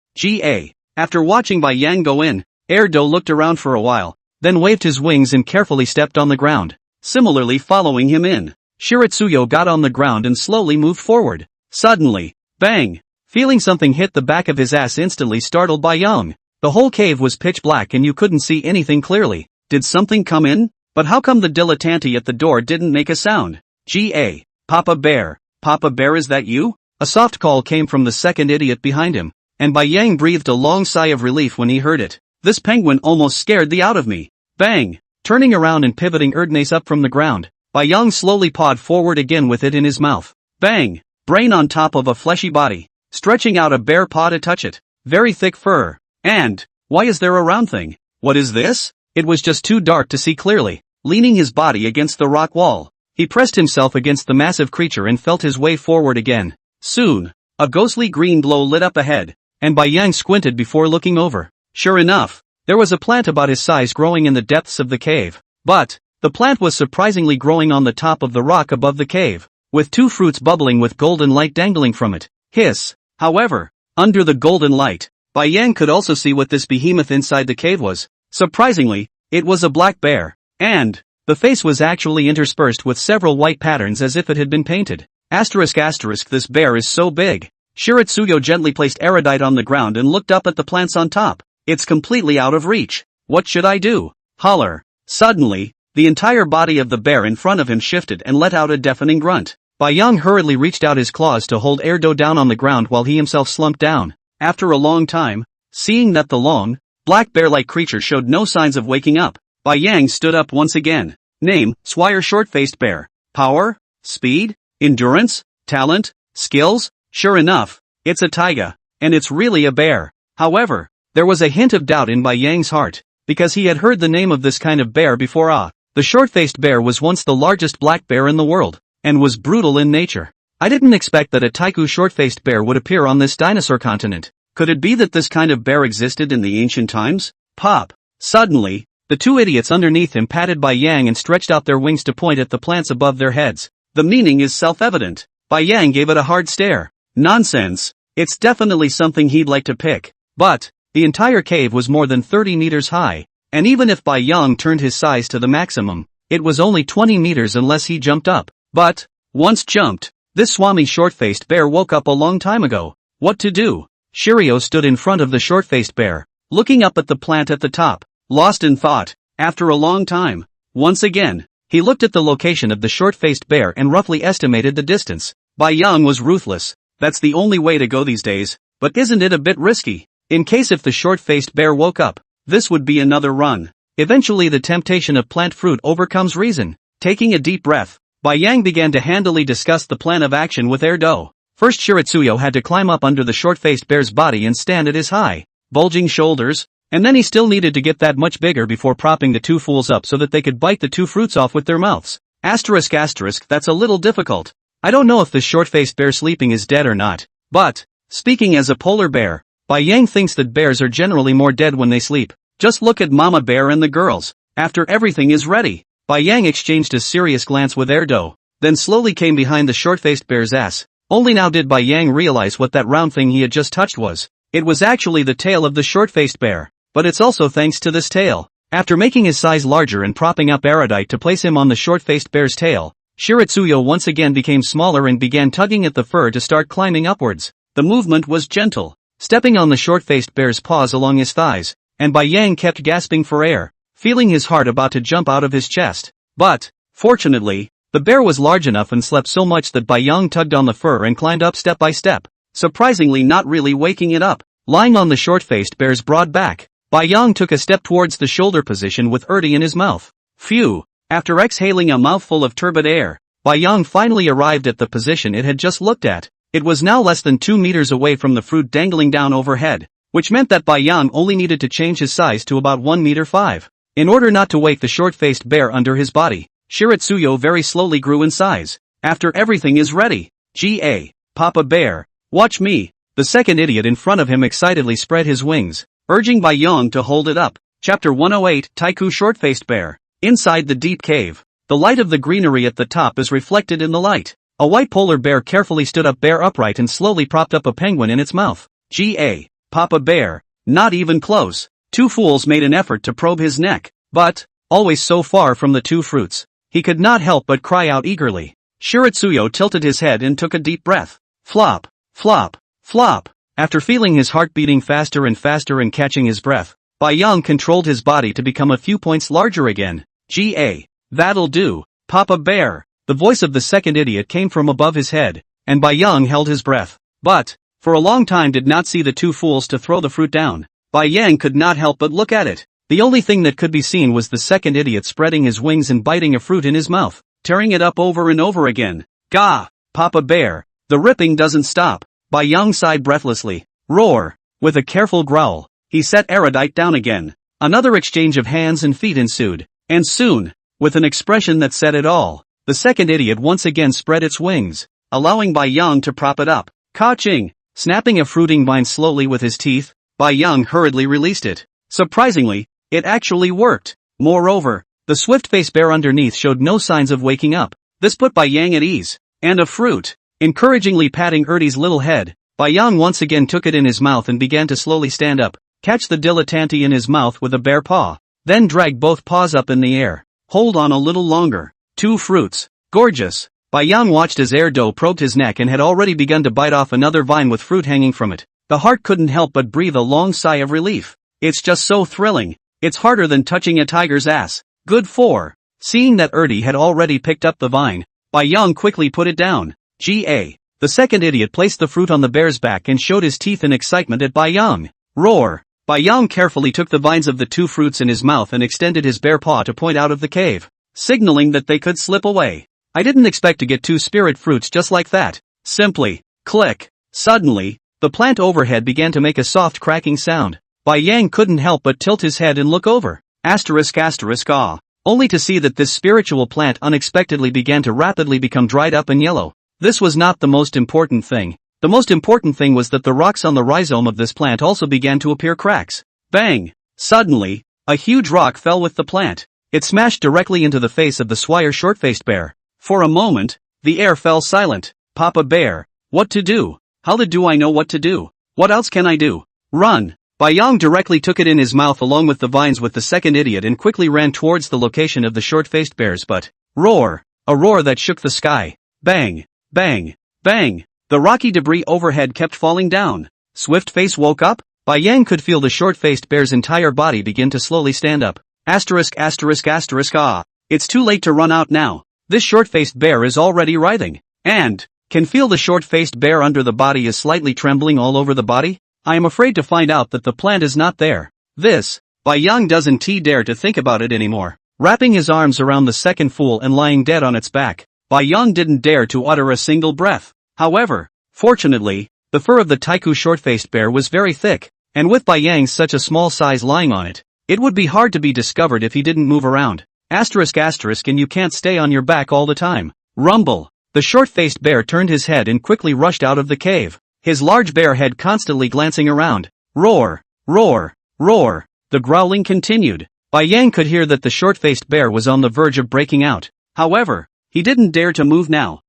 After watching Bai Yang go in, Erdo looked around for a while, then waved his wings and carefully stepped on the ground, similarly following him in. Shiritsuyo got on the ground and slowly moved forward. Suddenly, bang! Feeling something hit the back of his ass instantly startled Bai Yang. The whole cave was pitch black and you couldn't see anything clearly. Did something come in? But how come the dilettante at the door didn't make a sound? G.A. Papa Bear. Papa Bear, is that you? A soft call came from the second idiot behind him, and Bai Yang breathed a long sigh of relief when he heard it. This penguin almost scared the out of me. Bang! Turning around and pivoting Erdnase up from the ground, Bai Yang slowly pawed forward again with it in his mouth. Bang! Brain on top of a fleshy body, stretching out a bare paw to touch it. Very thick fur. And, why is there a round thing? What is this? It was just too dark to see clearly. Leaning his body against the rock wall, he pressed himself against the massive creature and felt his way forward again. Soon, a ghostly green glow lit up ahead, and Bai Yang squinted before looking over. Sure enough, there was a plant about his size growing in the depths of the cave. But, the plant was surprisingly growing on the top of the rock above the cave, with two fruits bubbling with golden light dangling from it. Hiss! However, under the golden light, Bai Yang could also see what this behemoth inside the cave was. Surprisingly, it was a black bear, and the face was actually interspersed with several white patterns as if it had been painted. This bear is so big. Shiratsuyo gently placed Erudite on the ground and looked up at the plants on top. It's completely out of reach. What should I do? Holler. Suddenly, the entire body of the bear in front of him shifted and let out a deafening grunt. Bai Yang hurriedly reached out his claws to hold Erdo down on the ground while he himself slumped down. After a long time, seeing that the long, black bear-like creature showed no signs of waking up, Bai Yang stood up once again. Name, Swire Short-Faced Bear. Power? Speed? Endurance? Talent? Skills? Sure enough, it's a taiga, and it's really a bear. However, there was a hint of doubt in Bai Yang's heart, because he had heard the name of this kind of bear before. The short-faced bear was once the largest black bear in the world, and was brutal in nature. I didn't expect that a taiku short-faced bear would appear on this dinosaur continent. Could it be that this kind of bear existed in the ancient times? Pop! Suddenly, the two idiots underneath him patted Bai Yang and stretched out their wings to point at the plants above their heads. The meaning is self-evident. Bai Yang gave it a hard stare. Nonsense. It's definitely something he'd like to pick. But, the entire cave was more than 30 meters high, and even if Bai Yang turned his size to the maximum, it was only 20 meters unless he jumped up. But, once jumped, this Swami short-faced bear woke up a long time ago. What to do? Shiryo stood in front of the short-faced bear, looking up at the plant at the top, lost in thought. After a long time, once again, he looked at the location of the short-faced bear and roughly estimated the distance. Bai Yang was ruthless. That's the only way to go these days, but isn't it a bit risky? In case if the short-faced bear woke up, this would be another run. Eventually the temptation of plant fruit overcomes reason. Taking a deep breath, Bai Yang began to handily discuss the plan of action with Erdo. First Shiratsuyo had to climb up under the short-faced bear's body and stand at his high, bulging shoulders, and then he still needed to get that much bigger before propping the two fools up so that they could bite the two fruits off with their mouths. That's a little difficult. I don't know if this short-faced bear sleeping is dead or not, but, speaking as a polar bear, Bai Yang thinks that bears are generally more dead when they sleep. Just look at Mama Bear and the girls. After everything is ready, Bai Yang exchanged a serious glance with Erdo, then slowly came behind the short-faced bear's ass. Only now did Bai Yang realize what that round thing he had just touched was. It was actually the tail of the short-faced bear, but it's also thanks to this tail. After making his size larger and propping up Erudite to place him on the short-faced bear's tail, Shiratsuyo once again became smaller and began tugging at the fur to start climbing upwards. The movement was gentle, stepping on the short-faced bear's paws along his thighs, and Bai Yang kept gasping for air, feeling his heart about to jump out of his chest. But, fortunately, the bear was large enough and slept so much that Bai Yang tugged on the fur and climbed up step by step, surprisingly not really waking it up. Lying on the short-faced bear's broad back, Bai Yang took a step towards the shoulder position with Erdi in his mouth. Phew! After exhaling a mouthful of turbid air, Bai Yang finally arrived at the position it had just looked at. It was now less than 2 meters away from the fruit dangling down overhead, which meant that Bai Yang only needed to change his size to about 1 meter 5. In order not to wake the short-faced bear under his body, Shiratsuyo very slowly grew in size. After everything is ready, G.A. Papa Bear, watch me. The second idiot in front of him excitedly spread his wings, urging Bai Yang to hold it up. Chapter 108, Taiku Short-Faced Bear. Inside the deep cave, the light of the greenery at the top is reflected in the light. A white polar bear carefully stood up upright and slowly propped up a penguin in its mouth. G.A. Papa Bear, not even close. Two fools made an effort to probe his neck, but, always so far from the two fruits, he could not help but cry out eagerly. Shiratsuyo tilted his head and took a deep breath. Flop, flop, flop. After feeling his heart beating faster and faster and catching his breath, Bai Yang controlled his body to become a few points larger again. G.A. That'll do, Papa Bear. The voice of the second idiot came from above his head, and Bai Yang held his breath. But, for a long time did not see the two fools to throw the fruit down. Bai Yang could not help but look at it. The only thing that could be seen was the second idiot spreading his wings and biting a fruit in his mouth, tearing it up over and over again. Gah! Papa Bear, the ripping doesn't stop. Bai Yang sighed breathlessly. Roar! With a careful growl, he set Erudite down again. Another exchange of hands and feet ensued, and soon, with an expression that said it all, the second idiot once again spread its wings, allowing Bai Yang to prop it up. Ka-ching! Snapping a fruiting vine slowly with his teeth, Bai Yang hurriedly released it. Surprisingly, it actually worked. Moreover, the swift-faced bear underneath showed no signs of waking up. This put Bai Yang at ease. And a fruit. Encouragingly patting Ertie's little head, Bai Yang once again took it in his mouth and began to slowly stand up, catch the dilettante in his mouth with a bare paw, then drag both paws up in the air. Hold on a little longer. 2 fruits. Gorgeous. Bai Yang watched as Erdo probed his neck and had already begun to bite off another vine with fruit hanging from it. The heart couldn't help but breathe a long sigh of relief. It's just so thrilling. It's harder than touching a tiger's ass. Good for. Seeing that Ertie had already picked up the vine, Bai Yang quickly put it down. Ga. The second idiot placed the fruit on the bear's back and showed his teeth in excitement at Bai Yang. Roar. Bai Yang carefully took the vines of the 2 fruits in his mouth and extended his bare paw to point out of the cave, signaling that they could slip away. I didn't expect to get 2 spirit fruits just like that. Simply. Click. Suddenly, the plant overhead began to make a soft cracking sound. Bai Yang couldn't help but tilt his head and look over. Ah. Only to see that this spiritual plant unexpectedly began to rapidly become dried up and yellow. This was not the most important thing. The most important thing was that the rocks on the rhizome of this plant also began to appear cracks. Bang! Suddenly, a huge rock fell with the plant. It smashed directly into the face of the Swire short-faced bear. For a moment, the air fell silent. Papa Bear, what to do? How do I know what to do? What else can I do? Run! Bai Yang directly took it in his mouth along with the vines with the second idiot and quickly ran towards the location of the short-faced bear's butt. Roar! A roar that shook the sky. Bang! Bang! Bang! The rocky debris overhead kept falling down. Swift-Face woke up. Bai Yang could feel the short-faced bear's entire body begin to slowly stand up. Ah. It's too late to run out now. This short-faced bear is already writhing. And, can feel the short-faced bear under the body is slightly trembling all over the body. I am afraid to find out that the plant is not there. Bai Yang doesn't dare to think about it anymore. Wrapping his arms around the second fool and lying dead on its back, Bai Yang didn't dare to utter a single breath. However, fortunately, the fur of the Taiku short-faced bear was very thick, and with Bai Yang such a small size lying on it, it would be hard to be discovered if he didn't move around. And you can't stay on your back all the time. Rumble. The short-faced bear turned his head and quickly rushed out of the cave, his large bear head constantly glancing around. Roar! Roar! Roar! The growling continued. Bai Yang could hear that the short-faced bear was on the verge of breaking out. However, he didn't dare to move now.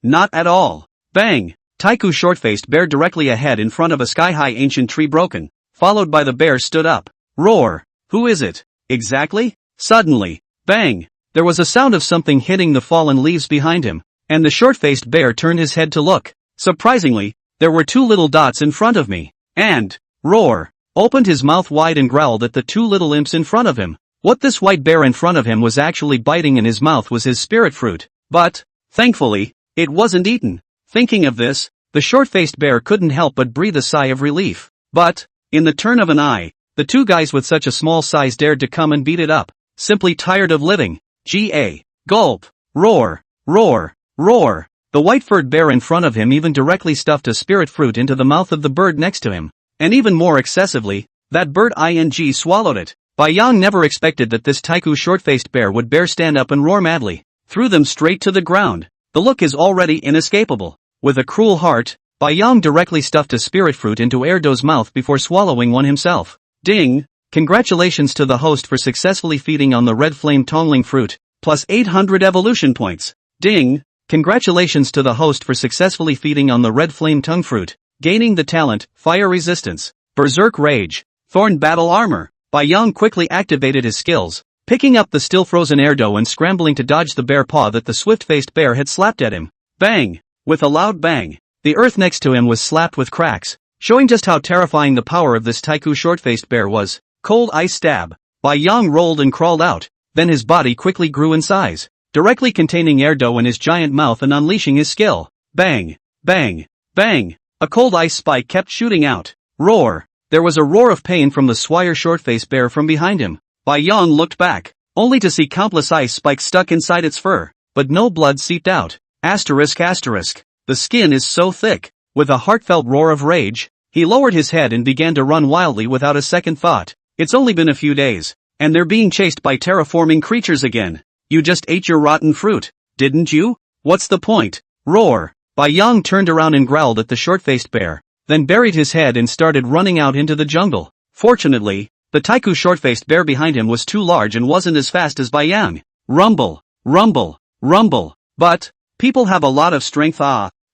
Not at all. Bang! Taiku short-faced bear directly ahead in front of a sky-high ancient tree broken, followed by the bear stood up. Roar! Who is it? Exactly? Suddenly, bang! There was a sound of something hitting the fallen leaves behind him, and the short-faced bear turned his head to look. Surprisingly, there were 2 little dots in front of me, and, roar, opened his mouth wide and growled at the 2 little imps in front of him. What this white bear in front of him was actually biting in his mouth was his spirit fruit, but, thankfully, it wasn't eaten. Thinking of this, the short-faced bear couldn't help but breathe a sigh of relief. But, in the turn of an eye, the 2 guys with such a small size dared to come and beat it up, simply tired of living. Gulp. Roar. Roar. Roar. The white-furred bear in front of him even directly stuffed a spirit fruit into the mouth of the bird next to him. And even more excessively, that bird swallowed it. Bai Yang never expected that this Taiku short-faced bear would stand up and roar madly, threw them straight to the ground. The look is already inescapable. With a cruel heart, Bai Yang directly stuffed a spirit fruit into Erdo's mouth before swallowing one himself. Ding! Congratulations to the host for successfully feeding on the red flame tongling fruit, plus 800 evolution points. Ding! Congratulations to the host for successfully feeding on the red flame tongue fruit, gaining the talent, fire resistance, berserk rage, thorn battle armor. Bai Yang quickly activated his skills, picking up the still frozen Erdo and scrambling to dodge the bear paw that the swift-faced bear had slapped at him. Bang! With a loud bang, the earth next to him was slapped with cracks, showing just how terrifying the power of this Taiku short-faced bear was. Cold ice stab. Bai Yang rolled and crawled out, then his body quickly grew in size. directly containing Erdo in his giant mouth and unleashing his skill. Bang! Bang! Bang! A cold ice spike kept shooting out. Roar! There was a roar of pain from the Swire short-faced bear from behind him. Bai Yang looked back, only to see countless ice spikes stuck inside its fur, but no blood seeped out. Asterisk asterisk. The skin is so thick. With a heartfelt roar of rage, he lowered his head and began to run wildly without a second thought. It's only been a few days, and they're being chased by terraforming creatures again. You just ate your rotten fruit, didn't you? What's the point? Roar! Bai Yang turned around and growled at the short-faced bear, then buried his head and started running out into the jungle. Fortunately, the Taiku short-faced bear behind him was too large and wasn't as fast as Bai Yang. Rumble! Rumble! Rumble! But, people have a lot of strength.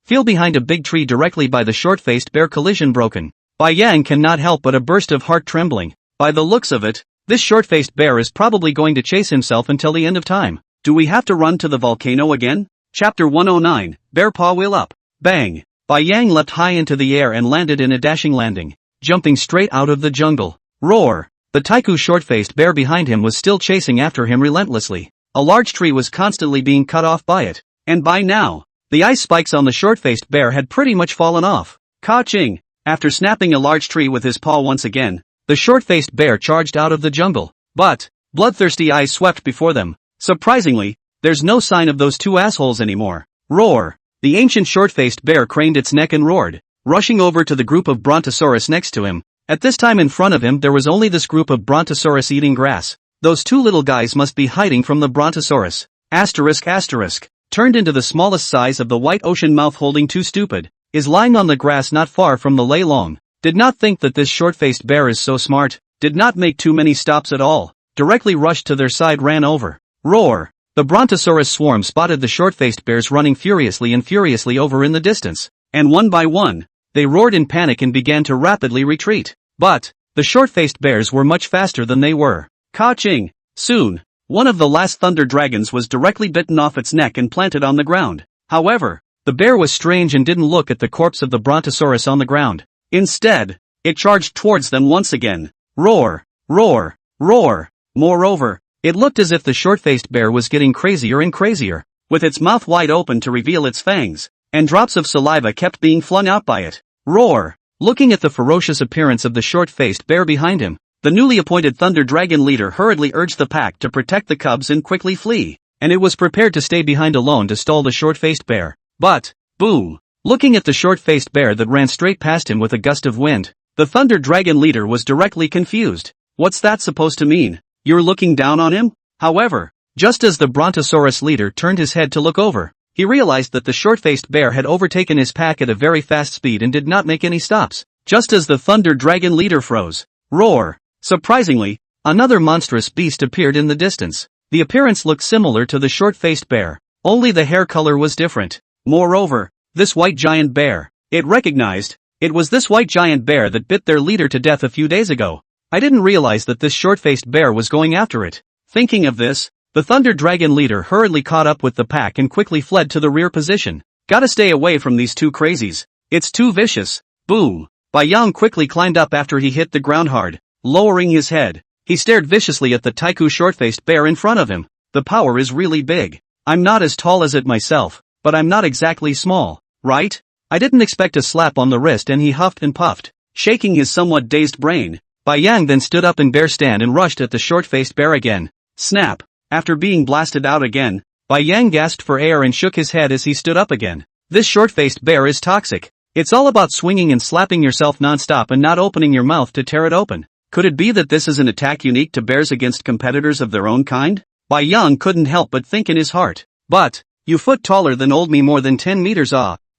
Feel behind a big tree directly by the short-faced bear. Collision broken. Bai Yang cannot help but a burst of heart trembling. By the looks of it, this short-faced bear is probably going to chase himself until the end of time. Do we have to run to the volcano again? Chapter 109, Bear Paw Wheel Up. Bang! Bai Yang leapt high into the air and landed in a dashing landing, jumping straight out of the jungle. Roar! The Taiku short-faced bear behind him was still chasing after him relentlessly. A large tree was constantly being cut off by it, and by now, the ice spikes on the short-faced bear had pretty much fallen off. Ka-ching! After snapping a large tree with his paw once again, the short-faced bear charged out of the jungle. But, bloodthirsty eyes swept before them. Surprisingly, there's no sign of those two assholes anymore. Roar! The ancient short-faced bear craned its neck and roared, rushing over to the group of Brontosaurus next to him. At this time in front of him there was only this group of Brontosaurus eating grass. Those two little guys must be hiding from the Brontosaurus. Asterisk asterisk. Turned into the smallest size of the white ocean mouth holding too stupid, is lying on the grass not far from the Lei Long. Did not think that this short-faced bear is so smart, did not make too many stops at all, directly rushed to their side, ran over. Roar! The Brontosaurus swarm spotted the short-faced bears running furiously over in the distance, and one by one, they roared in panic and began to rapidly retreat. But, the short-faced bears were much faster than they were. Ka-ching! Soon, one of the last thunder dragons was directly bitten off its neck and planted on the ground. However, the bear was strange and didn't look at the corpse of the Brontosaurus on the ground. Instead, it charged towards them once again. Roar! Roar! Roar! Moreover, it looked as if the short-faced bear was getting crazier and crazier, with its mouth wide open to reveal its fangs, and drops of saliva kept being flung out by it. Roar! Looking at the ferocious appearance of the short-faced bear behind him, the newly appointed Thunder Dragon leader hurriedly urged the pack to protect the cubs and quickly flee, and it was prepared to stay behind alone to stall the short-faced bear. But, boom! Looking at the short-faced bear that ran straight past him with a gust of wind, the Thunder Dragon leader was directly confused. What's that supposed to mean? You're looking down on him? However, just as the Brontosaurus leader turned his head to look over, he realized that the short-faced bear had overtaken his pack at a very fast speed and did not make any stops. Just as the Thunder Dragon leader froze. Roar! Surprisingly, another monstrous beast appeared in the distance. The appearance looked similar to the short-faced bear, only the hair color was different. Moreover, this white giant bear, it recognized, it was this white giant bear that bit their leader to death a few days ago. I didn't realize that this short-faced bear was going after it. Thinking of this, the Thunder Dragon leader hurriedly caught up with the pack and quickly fled to the rear position. Gotta stay away from these two crazies. It's too vicious. Boom! Bai Yang quickly climbed up after he hit the ground hard. Lowering his head, he stared viciously at the Taiku short-faced bear in front of him. The power is really big. I'm not as tall as it myself, but I'm not exactly small, right? I didn't expect a slap on the wrist, and he huffed and puffed, shaking his somewhat dazed brain. Bai Yang then stood up in bear stand and rushed at the short-faced bear again. Snap! After being blasted out again, Bai Yang gasped for air and shook his head as he stood up again. This short-faced bear is toxic. It's all about swinging and slapping yourself non-stop and not opening your mouth to tear it open. Could it be that this is an attack unique to bears against competitors of their own kind? Bai Yang couldn't help but think in his heart. But, you foot taller than old me, more than 10 meters.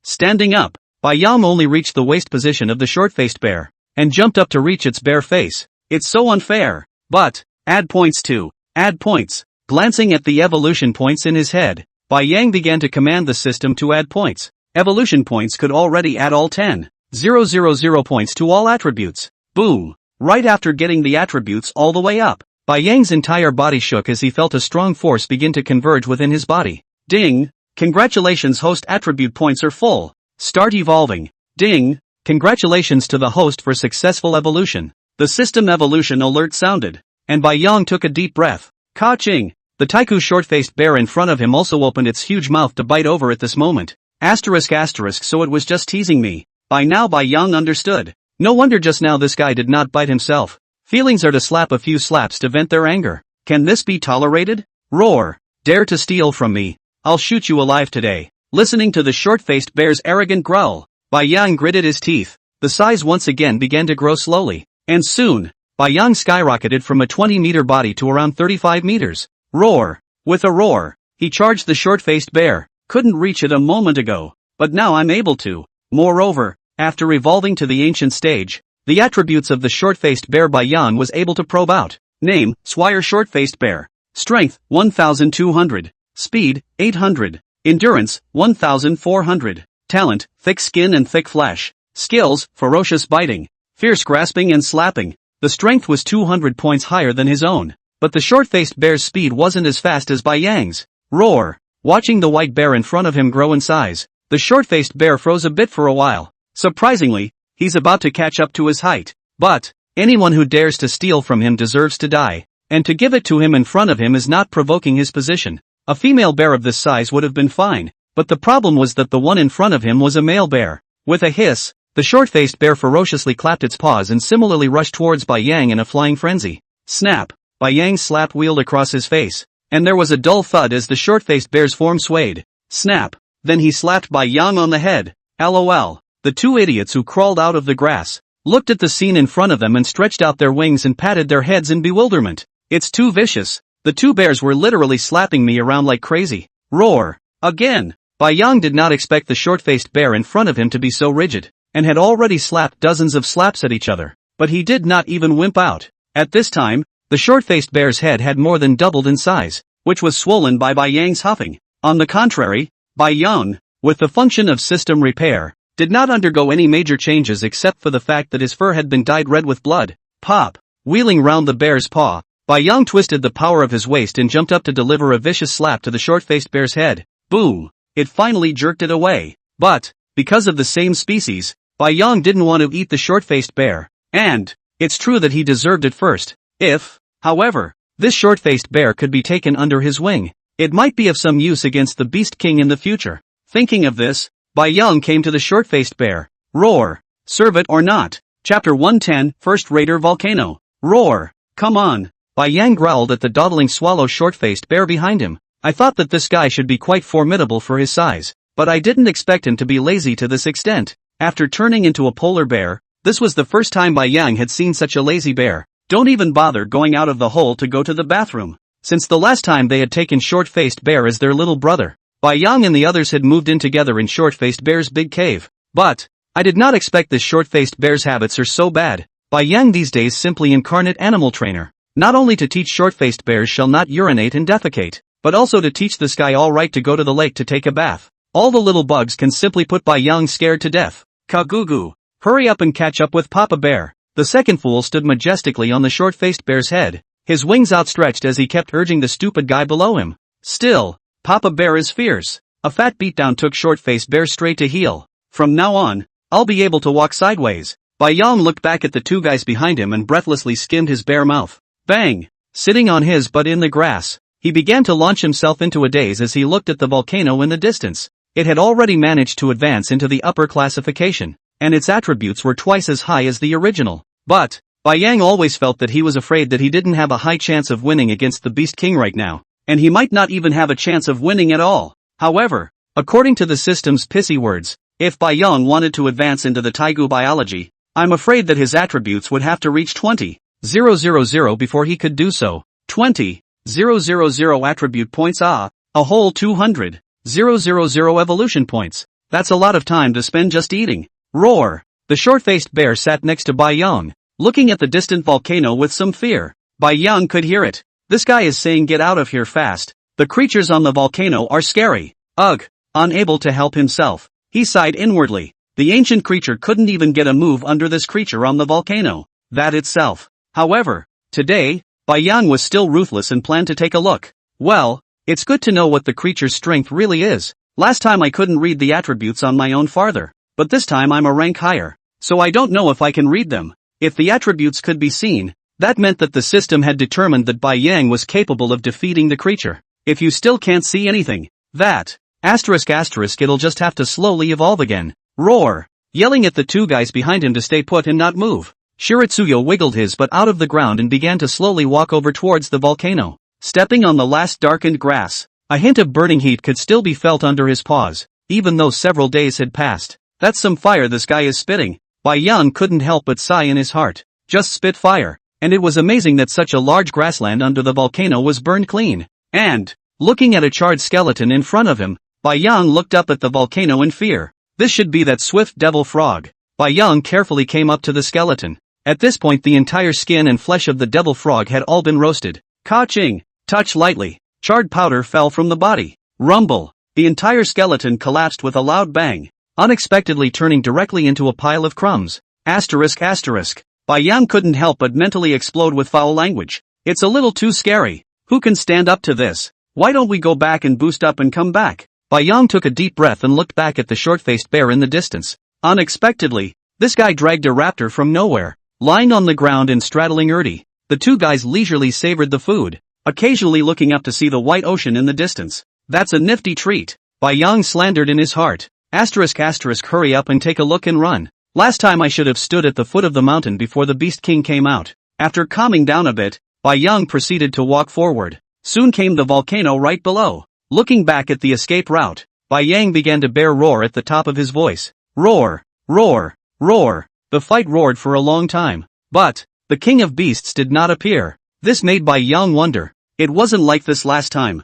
Standing up, Bai Yang only reached the waist position of the short-faced bear, and jumped up to reach its bare face. It's so unfair. But, add points too. Add points. Glancing at the evolution points in his head, Bai Yang began to command the system to add points. Evolution points could already add all 10,000 points to all attributes. Boom! Right after getting the attributes all the way up, Bai Yang's entire body shook as he felt a strong force begin to converge within his body. Ding! Congratulations, host, attribute points are full. Start evolving. Ding! Congratulations to the host for successful evolution. The system evolution alert sounded, and Bai Yang took a deep breath. Ka-ching! The Taiku short-faced bear in front of him also opened its huge mouth to bite over at this moment. Asterisk asterisk, so it was just teasing me. By now Bai Yang understood. No wonder just now this guy did not bite himself. Feelings are to slap a few slaps to vent their anger. Can this be tolerated? Roar. Dare to steal from me. I'll shoot you alive today. Listening to the short-faced bear's arrogant growl, Bai Yang gritted his teeth. The size once again began to grow slowly. And soon, Bai Yang skyrocketed from a 20-meter body to around 35 meters. Roar. With a roar, he charged the short-faced bear. Couldn't reach it a moment ago, but now I'm able to. Moreover, after evolving to the ancient stage, the attributes of the short-faced bear Bai Yang was able to probe out. Name, Swire short-faced bear. Strength, 1200. Speed, 800. Endurance, 1400. Talent, thick skin and thick flesh. Skills, ferocious biting. Fierce grasping and slapping. The strength was 200 points higher than his own. But the short-faced bear's speed wasn't as fast as Bai Yang's. Roar. Watching the white bear in front of him grow in size, the short-faced bear froze a bit for a while. Surprisingly, he's about to catch up to his height. But anyone who dares to steal from him deserves to die. And to give it to him in front of him is not provoking his position. A female bear of this size would have been fine. But the problem was that the one in front of him was a male bear. With a hiss, the short-faced bear ferociously clapped its paws and similarly rushed towards Bai Yang in a flying frenzy. Snap! Bai Yang's slap wheeled across his face. And there was a dull thud as the short-faced bear's form swayed. Snap! Then he slapped Bai Yang on the head. LOL. The two idiots who crawled out of the grass looked at the scene in front of them and stretched out their wings and patted their heads in bewilderment. It's too vicious. The two bears were literally slapping me around like crazy. Roar. Again. Bai Yang did not expect the short-faced bear in front of him to be so rigid, and had already slapped dozens of slaps at each other. But he did not even wimp out. At this time, the short-faced bear's head had more than doubled in size, which was swollen by Bai Yang's huffing. On the contrary, Bai Yang, with the function of system repair, did not undergo any major changes except for the fact that his fur had been dyed red with blood. Pop! Wheeling round the bear's paw, Bai Yang twisted the power of his waist and jumped up to deliver a vicious slap to the short-faced bear's head. Boom! It finally jerked it away. But, because of the same species, Bai Yang didn't want to eat the short-faced bear. And, it's true that he deserved it first. If, however, this short-faced bear could be taken under his wing, it might be of some use against the Beast King in the future. Thinking of this, Bai Yang came to the short-faced bear. Roar. Serve it or not. Chapter 110, First Raider Volcano. Roar. Come on. Bai Yang growled at the dawdling swallow short-faced bear behind him. I thought that this guy should be quite formidable for his size, but I didn't expect him to be lazy to this extent. After turning into a polar bear, this was the first time Bai Yang had seen such a lazy bear. Don't even bother going out of the hole to go to the bathroom. Since the last time they had taken short-faced bear as their little brother, Bai Yang and the others had moved in together in short-faced bear's big cave. But I did not expect this short-faced bear's habits are so bad. Bai Yang these days simply incarnate animal trainer. Not only to teach short-faced bears shall not urinate and defecate, but also to teach this guy all right to go to the lake to take a bath. All the little bugs can simply put Bai Yang scared to death. Kagugu. Hurry up and catch up with Papa Bear. The second fool stood majestically on the short-faced bear's head, his wings outstretched as he kept urging the stupid guy below him. Still, Papa Bear is fierce. A fat beatdown took short-faced bear straight to heel. From now on, I'll be able to walk sideways. Bai Yang looked back at the two guys behind him and breathlessly skimmed his bare mouth. Bang! Sitting on his butt in the grass, he began to launch himself into a daze as he looked at the volcano in the distance. It had already managed to advance into the upper classification, and its attributes were twice as high as the original. But Bai Yang always felt that he was afraid that he didn't have a high chance of winning against the Beast King right now, and he might not even have a chance of winning at all. However, according to the system's pissy words, if Bai Yang wanted to advance into the Taigu biology, I'm afraid that his attributes would have to reach 20,000 before he could do so. 20,000 attribute points, a whole 200,000 evolution points. That's a lot of time to spend just eating. Roar! The short-faced bear sat next to Bai Yang, looking at the distant volcano with some fear. Bai Yang could hear it. This guy is saying get out of here fast. The creatures on the volcano are scary. Ugh! Unable to help himself, he sighed inwardly. The ancient creature couldn't even get a move under this creature on the volcano. That itself. However, today, Bai Yang was still ruthless and planned to take a look. Well, it's good to know what the creature's strength really is. Last time I couldn't read the attributes on my own farther, but this time I'm a rank higher, so I don't know if I can read them. If the attributes could be seen, That meant that the system had determined that Bai Yang was capable of defeating the creature. If you still can't see anything, that it'll just have to slowly evolve again. Roar! Yelling at the two guys behind him to stay put and not move, Shiratsuyo wiggled his butt out of the ground and began to slowly walk over towards the volcano. Stepping on the last darkened grass, a hint of burning heat could still be felt under his paws, even though several days had passed. That's some fire this guy is spitting. Bai Yang couldn't help but sigh in his heart. Just spit fire. And it was amazing that such a large grassland under the volcano was burned clean. And, looking at a charred skeleton in front of him, Bai Yang looked up at the volcano in fear. This should be that swift devil frog. Bai Yang carefully came up to the skeleton. At this point the entire skin and flesh of the devil frog had all been roasted. Ka-ching! Touch lightly. Charred powder fell from the body. Rumble! The entire skeleton collapsed with a loud bang, unexpectedly turning directly into a pile of crumbs. Asterisk. Bai Yang couldn't help but mentally explode with foul language. It's a little too scary. Who can stand up to this? Why don't we go back and boost up and come back? Bai Yang took a deep breath and looked back at the short-faced bear in the distance. Unexpectedly, this guy dragged a raptor from nowhere. Lying on the ground and straddling Ertie, the two guys leisurely savored the food, occasionally looking up to see the white ocean in the distance. That's a nifty treat, Bai Yang slandered in his heart. Asterisk. Hurry up and take a look and run. Last time I should have stood at the foot of the mountain before the Beast King came out. After calming down a bit, Bai Yang proceeded to walk forward. Soon came the volcano right below. Looking back at the escape route, Bai Yang began to bear roar at the top of his voice. Roar! Roar! Roar! The fight roared for a long time. But, the king of beasts did not appear. This made Bai Yang wonder. It wasn't like this last time.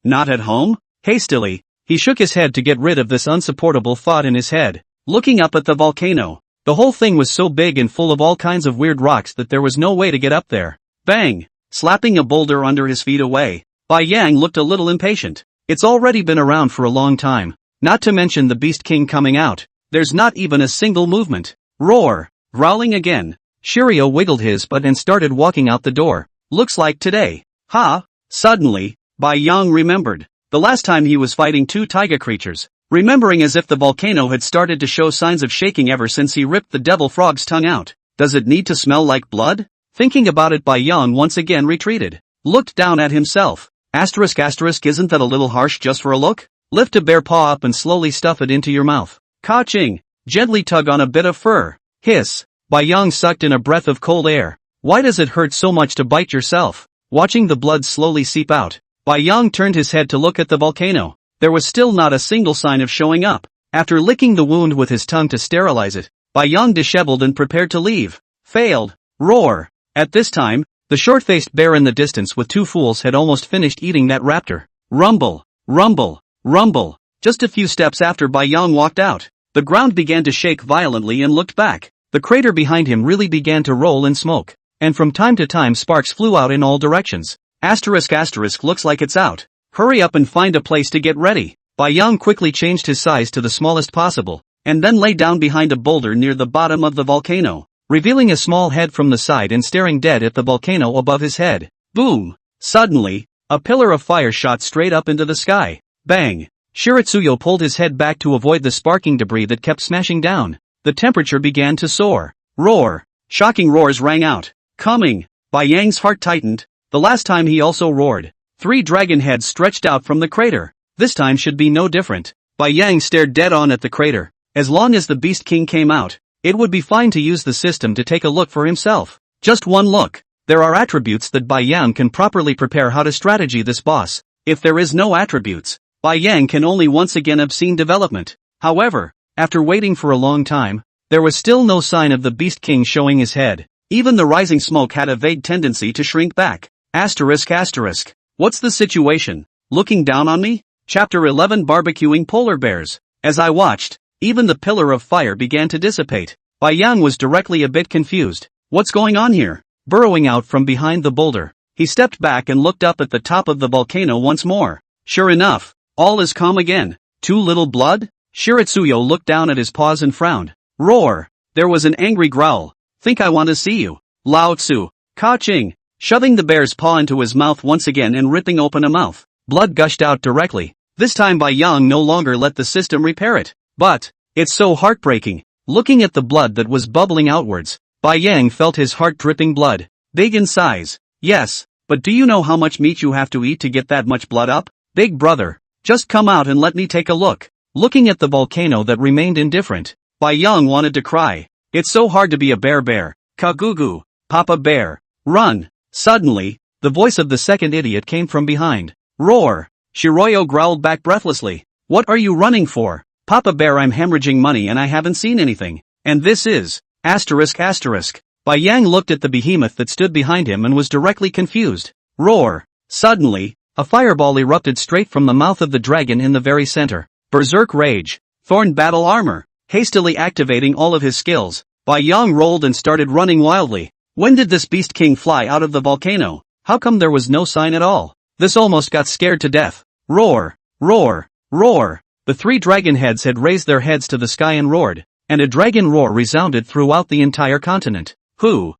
Not at home? Hastily, he shook his head to get rid of this unsupportable thought in his head. Looking up at the volcano, the whole thing was so big and full of all kinds of weird rocks that there was no way to get up there. Bang! Slapping a boulder under his feet away, Bai Yang looked a little impatient. It's already been around for a long time. Not to mention the Beast King coming out. There's not even a single movement. Roar! Growling again, Shiryu wiggled his butt and started walking out the door. Looks like today. Ha! Suddenly, Bai Yang remembered. The last time he was fighting two taiga creatures. Remembering as if the volcano had started to show signs of shaking ever since he ripped the devil frog's tongue out. Does it need to smell like blood? Thinking about it, Bai Yang once again retreated. Looked down at himself. Asterisk. Isn't that a little harsh just for a look? Lift a bare paw up and slowly stuff it into your mouth. Ka-ching! Gently tug on a bit of fur. Hiss! Bai Yang sucked in a breath of cold air. Why does it hurt so much to bite yourself? Watching the blood slowly seep out, Bai Yang turned his head to look at the volcano. There was still not a single sign of showing up. After licking the wound with his tongue to sterilize it, Bai Yang disheveled and prepared to leave. Failed. Roar! At this time, the short-faced bear in the distance with two fools had almost finished eating that raptor. Rumble! Rumble! Rumble! Just a few steps after Bai Yang walked out, the ground began to shake violently and looked back. The crater behind him really began to roll in smoke, and from time to time sparks flew out in all directions. Asterisk. Looks like it's out. Hurry up and find a place to get ready. Bai Yang quickly changed his size to the smallest possible, and then lay down behind a boulder near the bottom of the volcano, revealing a small head from the side and staring dead at the volcano above his head. Boom! Suddenly, a pillar of fire shot straight up into the sky. Bang! Shiratsuyo pulled his head back to avoid the sparking debris that kept smashing down. The temperature began to soar. Roar! Shocking roars rang out. Coming! Bai Yang's heart tightened. The last time he also roared. 3 dragon heads stretched out from the crater. This time should be no different. Bai Yang stared dead on at the crater. As long as the Beast King came out, it would be fine to use the system to take a look for himself. Just one look. There are attributes that Bai Yang can properly prepare how to strategy this boss. If there is no attributes, Bai Yang can only once again obscene development. However, after waiting for a long time, there was still no sign of the Beast King showing his head. Even the rising smoke had a vague tendency to shrink back. Asterisk. What's the situation? Looking down on me? Chapter 11 Barbecuing Polar Bears. As I watched, even the pillar of fire began to dissipate. Bai Yang was directly a bit confused. What's going on here? Burrowing out from behind the boulder, he stepped back and looked up at the top of the volcano once more. Sure enough, all is calm again. Too little blood? Shiratsuyo looked down at his paws and frowned. Roar! There was an angry growl. Think I want to see you. Lao Tzu. Ka-ching! Shoving the bear's paw into his mouth once again and ripping open a mouth. Blood gushed out directly. This time Bai Yang no longer let the system repair it. But, it's so heartbreaking. Looking at the blood that was bubbling outwards, Bai Yang felt his heart dripping blood. Big in size. Yes, but do you know how much meat you have to eat to get that much blood up? Big brother, just come out and let me take a look. Looking at the volcano that remained indifferent, Bai Yang wanted to cry. It's so hard to be a bear. Ka-goo-goo, Papa Bear, run. Suddenly, the voice of the second idiot came from behind. Roar! Shiroyo growled back breathlessly. What are you running for? Papa Bear, I'm hemorrhaging money and I haven't seen anything. And this is... ****. Bai Yang looked at the behemoth that stood behind him and was directly confused. Roar! Suddenly, a fireball erupted straight from the mouth of the dragon in the very center. Berserk Rage. Thorn Battle Armor. Hastily activating all of his skills, Bai Yang rolled and started running wildly. When did this Beast King fly out of the volcano? How come there was no sign at all? This almost got scared to death. Roar! Roar! Roar! The three dragon heads had raised their heads to the sky and roared, and a dragon roar resounded throughout the entire continent. Hoo!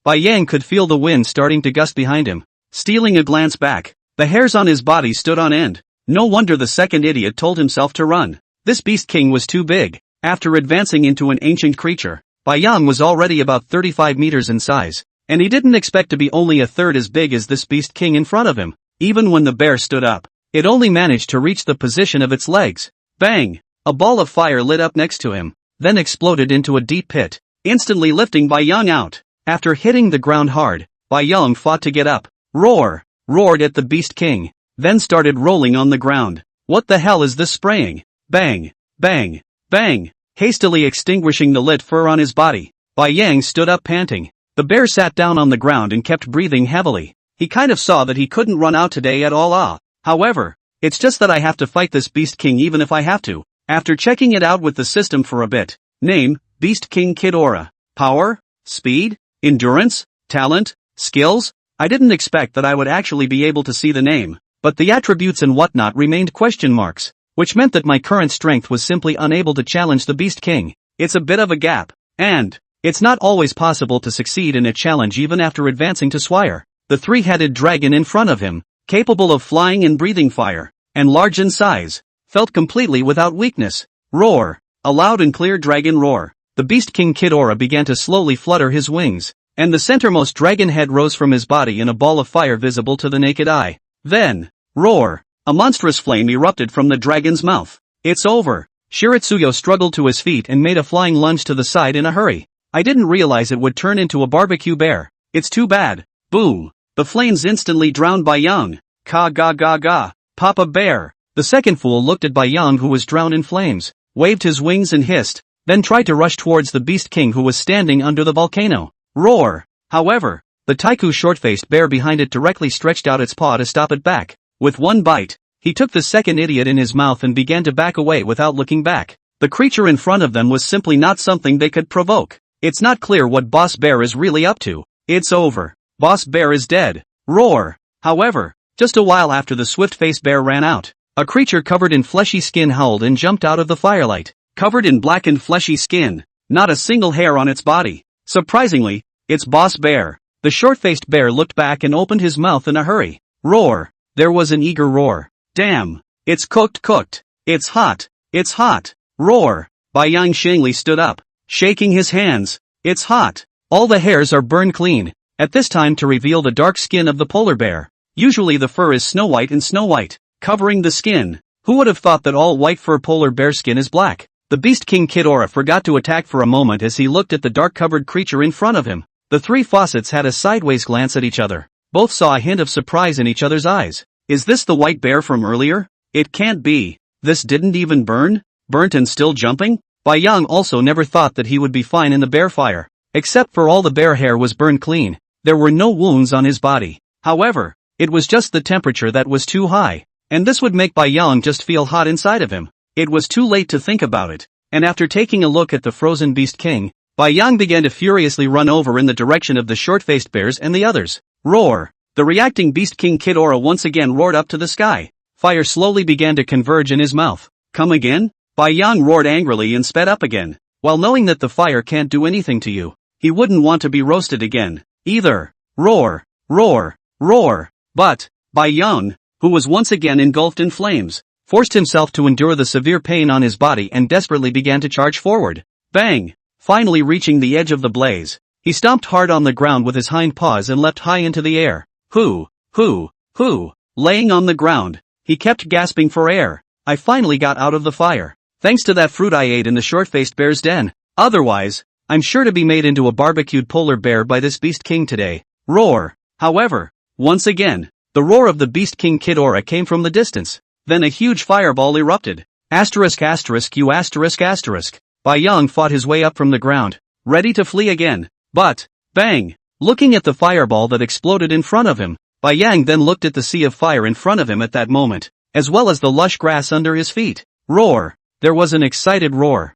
Bai Yang could feel the wind starting to gust behind him. Stealing a glance back, the hairs on his body stood on end. No wonder the second idiot told himself to run. This Beast King was too big. After advancing into an ancient creature, Bai Yang was already about 35 meters in size, and he didn't expect to be only a third as big as this Beast King in front of him. Even when the bear stood up, it only managed to reach the position of its legs. Bang! A ball of fire lit up next to him, then exploded into a deep pit, instantly lifting Bai Yang out. After hitting the ground hard, Bai Yang fought to get up. Roar! Roared at the Beast King, then started rolling on the ground. What the hell is this spraying? Bang! Bang! Bang! Hastily extinguishing the lit fur on his body, Bai Yang stood up panting. The bear sat down on the ground and kept breathing heavily. He kind of saw that he couldn't run out today at all. However, it's just that I have to fight this Beast King even if I have to. After checking it out with the system for a bit. Name, Beast King Kidora. Power, speed, endurance, talent, skills. I didn't expect that I would actually be able to see the name, but the attributes and whatnot remained question marks, which meant that my current strength was simply unable to challenge the Beast King. It's a bit of a gap, and it's not always possible to succeed in a challenge even after advancing to Swire. The three-headed dragon in front of him, capable of flying and breathing fire, and large in size, felt completely without weakness. Roar! A loud and clear dragon roar. The Beast King Kidora began to slowly flutter his wings, and the centermost dragon head rose from his body in a ball of fire visible to the naked eye. Then, roar! A monstrous flame erupted from the dragon's mouth. It's over. Shiritsuyo struggled to his feet and made a flying lunge to the side in a hurry. I didn't realize it would turn into a barbecue bear. It's too bad. Boom! The flames instantly drowned Bai Yang. Ka-ga-ga-ga! Papa Bear! The second fool looked at Bai Yang, who was drowned in flames, waved his wings and hissed, then tried to rush towards the Beast King who was standing under the volcano. Roar! However, the Taiku short-faced bear behind it directly stretched out its paw to stop it back. With one bite, he took the second idiot in his mouth and began to back away without looking back. The creature in front of them was simply not something they could provoke. It's not clear what Boss Bear is really up to. It's over. Boss Bear is dead. Roar! However, just a while after the swift-faced bear ran out, a creature covered in fleshy skin howled and jumped out of the firelight. Covered in blackened fleshy skin, not a single hair on its body. Surprisingly, it's Boss Bear. The short-faced bear looked back and opened his mouth in a hurry. Roar! There was an eager roar. Damn! It's cooked! It's hot! It's hot! Roar! Bai Yang Shangli stood up, shaking his hands. It's hot! All the hairs are burned clean. At this time to reveal the dark skin of the polar bear. Usually the fur is snow white, covering the skin. Who would have thought that all white fur polar bear skin is black? The Beast King Kidora forgot to attack for a moment as he looked at the dark-covered creature in front of him. The three faucets had a sideways glance at each other. Both saw a hint of surprise in each other's eyes. Is this the white bear from earlier? It can't be. This didn't even burn? Burnt and still jumping? Bai Yang also never thought that he would be fine in the bear fire. Except for all the bear hair was burned clean. There were no wounds on his body. However, it was just the temperature that was too high, and this would make Bai Yang just feel hot inside of him. It was too late to think about it, and after taking a look at the frozen Beast King, Bai Yang began to furiously run over in the direction of the short-faced bears and the others. Roar! The reacting Beast King Kidora once again roared up to the sky. Fire slowly began to converge in his mouth. Come again? Bai Yang roared angrily and sped up again. While knowing that the fire can't do anything to you, he wouldn't want to be roasted again either. Roar! Roar! Roar! But Bai Yang, who was once again engulfed in flames, forced himself to endure the severe pain on his body and desperately began to charge forward. Bang! Finally reaching the edge of the blaze, He stomped hard on the ground with his hind paws and leapt high into the air. Hoo, hoo, hoo. Laying on the ground, he kept gasping for air. I finally got out of the fire. Thanks to that fruit I ate in the short-faced bear's den. Otherwise, I'm sure to be made into a barbecued polar bear by this beast king today. Roar. However, once again, the roar of the beast king Kidora came from the distance. Then a huge fireball erupted. Asterisk asterisk you asterisk asterisk. Bai Yang fought his way up from the ground, ready to flee again. But, bang! Looking at the fireball that exploded in front of him, Bai Yang then looked at the sea of fire in front of him at that moment, as well as the lush grass under his feet. Roar! There was an excited roar.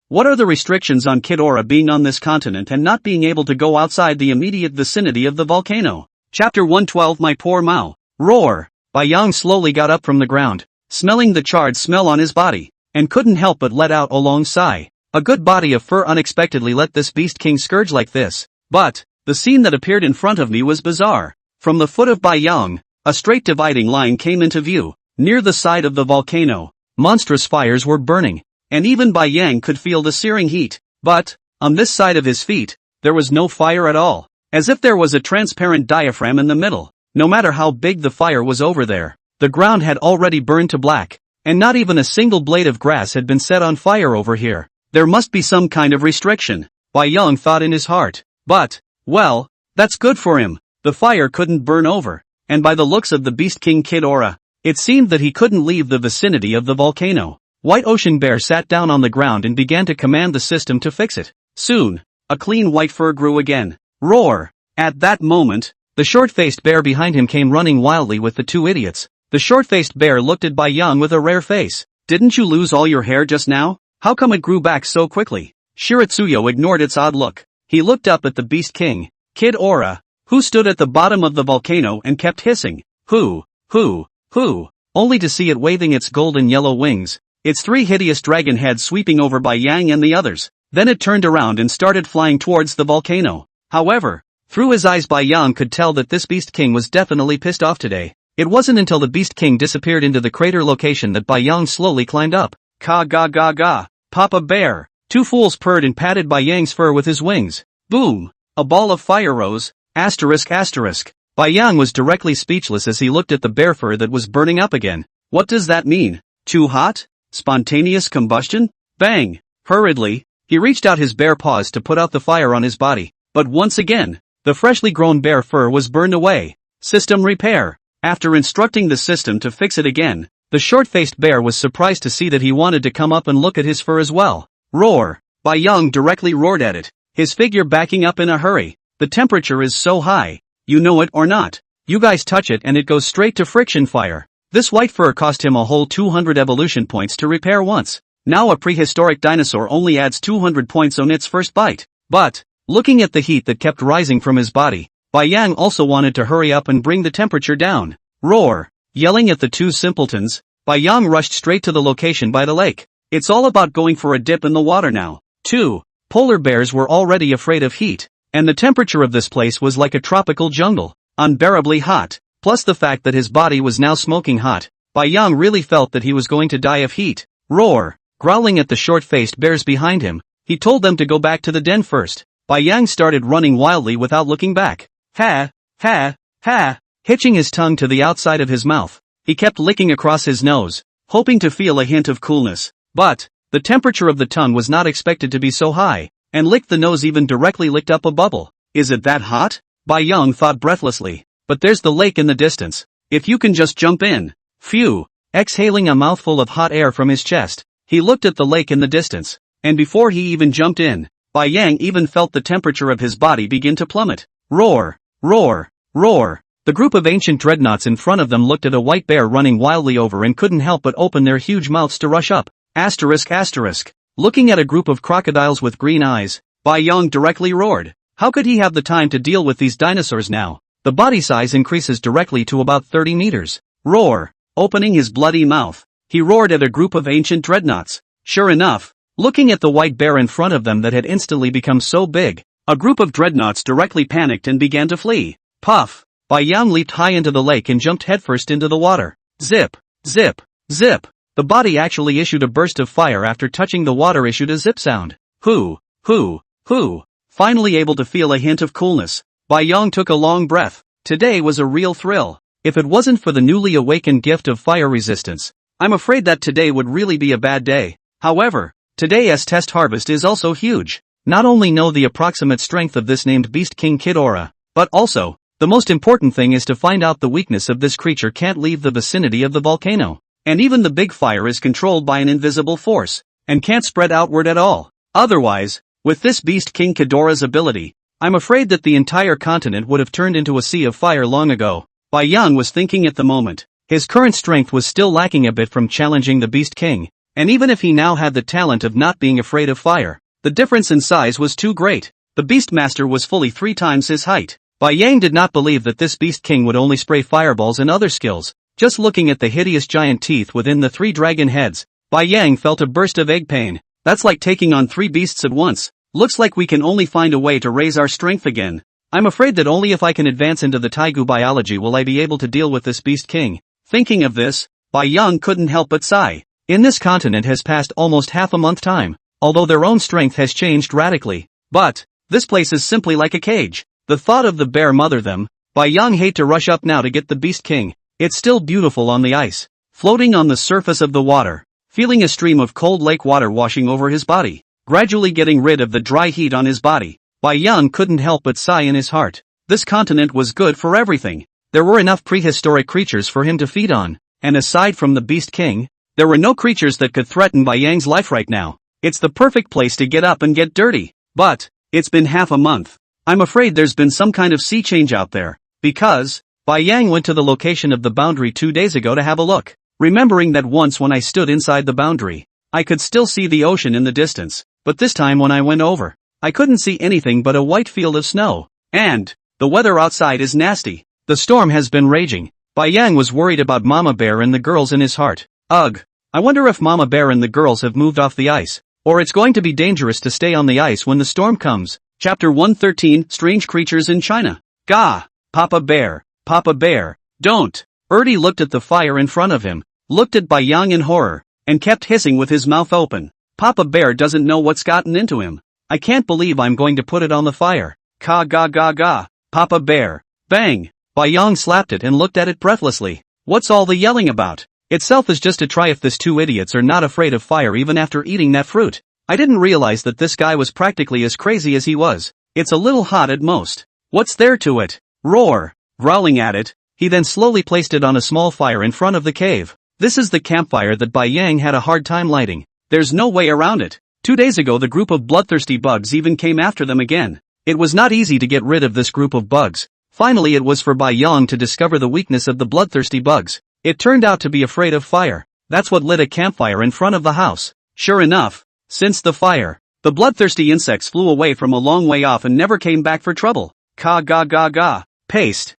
What are the restrictions on Kidora being on this continent and not being able to go outside the immediate vicinity of the volcano? Chapter 112 My Poor Mao. Roar! Bai Yang slowly got up from the ground, smelling the charred smell on his body, and couldn't help but let out a long sigh. A good body of fur unexpectedly let this beast king scourge like this. But, the scene that appeared in front of me was bizarre. From the foot of Bai Yang, a straight dividing line came into view. Near the side of the volcano, monstrous fires were burning, and even Bai Yang could feel the searing heat. But, on this side of his feet, there was no fire at all, as if there was a transparent diaphragm in the middle. No matter how big the fire was over there, the ground had already burned to black, and not even a single blade of grass had been set on fire over here. There must be some kind of restriction, Bai Yang thought in his heart. But, well, that's good for him. The fire couldn't burn over, and by the looks of the beast king Kidora, it seemed that he couldn't leave the vicinity of the volcano. White Ocean Bear sat down on the ground and began to command the system to fix it. Soon, a clean white fur grew again. Roar! At that moment, the short-faced bear behind him came running wildly with the two idiots. The short-faced bear looked at Bai Yang with a rare face. Didn't you lose all your hair just now? How come it grew back so quickly? Shiratsuyo ignored its odd look. He looked up at the beast king, Kidora, who stood at the bottom of the volcano and kept hissing. Hoo, hoo, hoo, only to see it waving its golden yellow wings, its three hideous dragon heads sweeping over Bai Yang and the others. Then it turned around and started flying towards the volcano. However, through his eyes Bai Yang could tell that this beast king was definitely pissed off today. It wasn't until the beast king disappeared into the crater location that Bai Yang slowly climbed up. Ka ga ga ga, Papa Bear. Two fools purred and patted Bai Yang's fur with his wings. Boom! A ball of fire rose. Asterisk asterisk. Bai Yang was directly speechless as he looked at the bear fur that was burning up again. What does that mean? Too hot? Spontaneous combustion? Bang! Hurriedly, he reached out his bare paws to put out the fire on his body. But once again, the freshly grown bear fur was burned away. System repair. After instructing the system to fix it again, the short-faced bear was surprised to see that he wanted to come up and look at his fur as well. Roar! Bai Yang directly roared at it, his figure backing up in a hurry. The temperature is so high, you know it or not. You guys touch it and it goes straight to friction fire. This white fur cost him a whole 200 evolution points to repair once. Now a prehistoric dinosaur only adds 200 points on its first bite. But, looking at the heat that kept rising from his body, Bai Yang also wanted to hurry up and bring the temperature down. Roar! Yelling at the two simpletons, Bai Yang rushed straight to the location by the lake. It's all about going for a dip in the water now. 2. Polar bears were already afraid of heat, and the temperature of this place was like a tropical jungle, unbearably hot. Plus the fact that his body was now smoking hot, Bai Yang really felt that he was going to die of heat. Roar! Growling at the short-faced bears behind him, he told them to go back to the den first. Bai Yang started running wildly without looking back. Ha! Ha! Ha! Hitching his tongue to the outside of his mouth, he kept licking across his nose, hoping to feel a hint of coolness. But, the temperature of the tongue was not expected to be so high, and licked the nose even directly licked up a bubble. Is it that hot? Bai Yang thought breathlessly. But there's the lake in the distance. If you can just jump in. Phew! Exhaling a mouthful of hot air from his chest, he looked at the lake in the distance, and before he even jumped in, Bai Yang even felt the temperature of his body begin to plummet. Roar! Roar! Roar! The group of ancient dreadnoughts in front of them looked at a white bear running wildly over and couldn't help but open their huge mouths to rush up. Asterisk asterisk. Looking at a group of crocodiles with green eyes, Bai Yang directly roared. How could he have the time to deal with these dinosaurs now? The body size increases directly to about 30 meters. Roar! Opening his bloody mouth, he roared at a group of ancient dreadnoughts. Sure enough, looking at the white bear in front of them that had instantly become so big, a group of dreadnoughts directly panicked and began to flee. Puff! Bai Yang leaped high into the lake and jumped headfirst into the water. Zip! Zip! Zip! The body actually issued a burst of fire after touching the water issued a zip sound. Hoo! Hoo! Hoo! finally able to feel a hint of coolness. Bai Yang took a long breath. Today was a real thrill. If it wasn't for the newly awakened gift of fire resistance, I'm afraid that today would really be a bad day. However, today's test harvest is also huge. Not only know the approximate strength of this named Beast King Kidora, but also, the most important thing is to find out the weakness of this creature can't leave the vicinity of the volcano. And even the big fire is controlled by an invisible force, and can't spread outward at all. Otherwise, with this Beast King Kidora's ability, I'm afraid that the entire continent would have turned into a sea of fire long ago. Bai Yang was thinking at the moment. His current strength was still lacking a bit from challenging the Beast King, and even if he now had the talent of not being afraid of fire, the difference in size was too great. The Beast Master was fully 3 times his height. Bai Yang did not believe that this Beast King would only spray fireballs and other skills. Just looking at the hideous giant teeth within the 3 dragon heads, Bai Yang felt a burst of egg pain. That's like taking on 3 beasts at once. Looks like we can only find a way to raise our strength again. I'm afraid that only if I can advance into the Taigu biology will I be able to deal with this Beast King. Thinking of this, Bai Yang couldn't help but sigh. In this continent has passed almost half a month time, although their own strength has changed radically. But, this place is simply like a cage. The thought of the bear mother them, Bai Yang hate to rush up now to get the Beast King. It's still beautiful on the ice, floating on the surface of the water, feeling a stream of cold lake water washing over his body, gradually getting rid of the dry heat on his body. Bai Yang couldn't help but sigh in his heart. This continent was good for everything. There were enough prehistoric creatures for him to feed on, and aside from the Beast King, there were no creatures that could threaten Bai Yang's life right now. It's the perfect place to get up and get dirty. But, it's been half a month. I'm afraid there's been some kind of sea change out there, because, Bai Yang went to the location of the boundary 2 days ago to have a look, remembering that once when I stood inside the boundary, I could still see the ocean in the distance, but this time when I went over, I couldn't see anything but a white field of snow. And, the weather outside is nasty. The storm has been raging. Bai Yang was worried about Mama Bear and the girls in his heart. Ugh. I wonder if Mama Bear and the girls have moved off the ice, or it's going to be dangerous to stay on the ice when the storm comes. Chapter 113, Strange Creatures in China. Gah! Papa Bear, don't! Erdy looked at the fire in front of him, looked at Bai Yang in horror, and kept hissing with his mouth open. Papa Bear doesn't know what's gotten into him. I can't believe I'm going to put it on the fire. Ka ga ga ga. Papa Bear. Bang! Bai Yang slapped it and looked at it breathlessly. What's all the yelling about? Itself is just to try if these 2 idiots are not afraid of fire even after eating that fruit. I didn't realize that this guy was practically as crazy as he was. It's a little hot at most. What's there to it? Roar! Growling at it, he then slowly placed it on a small fire in front of the cave. This is the campfire that Bai Yang had a hard time lighting. There's no way around it. 2 days ago the group of bloodthirsty bugs even came after them again. It was not easy to get rid of this group of bugs. Finally it was for Bai Yang to discover the weakness of the bloodthirsty bugs. It turned out to be afraid of fire. That's what lit a campfire in front of the house. Sure enough, since the fire, the bloodthirsty insects flew away from a long way off and never came back for trouble. Ka ga ga ga. Paste.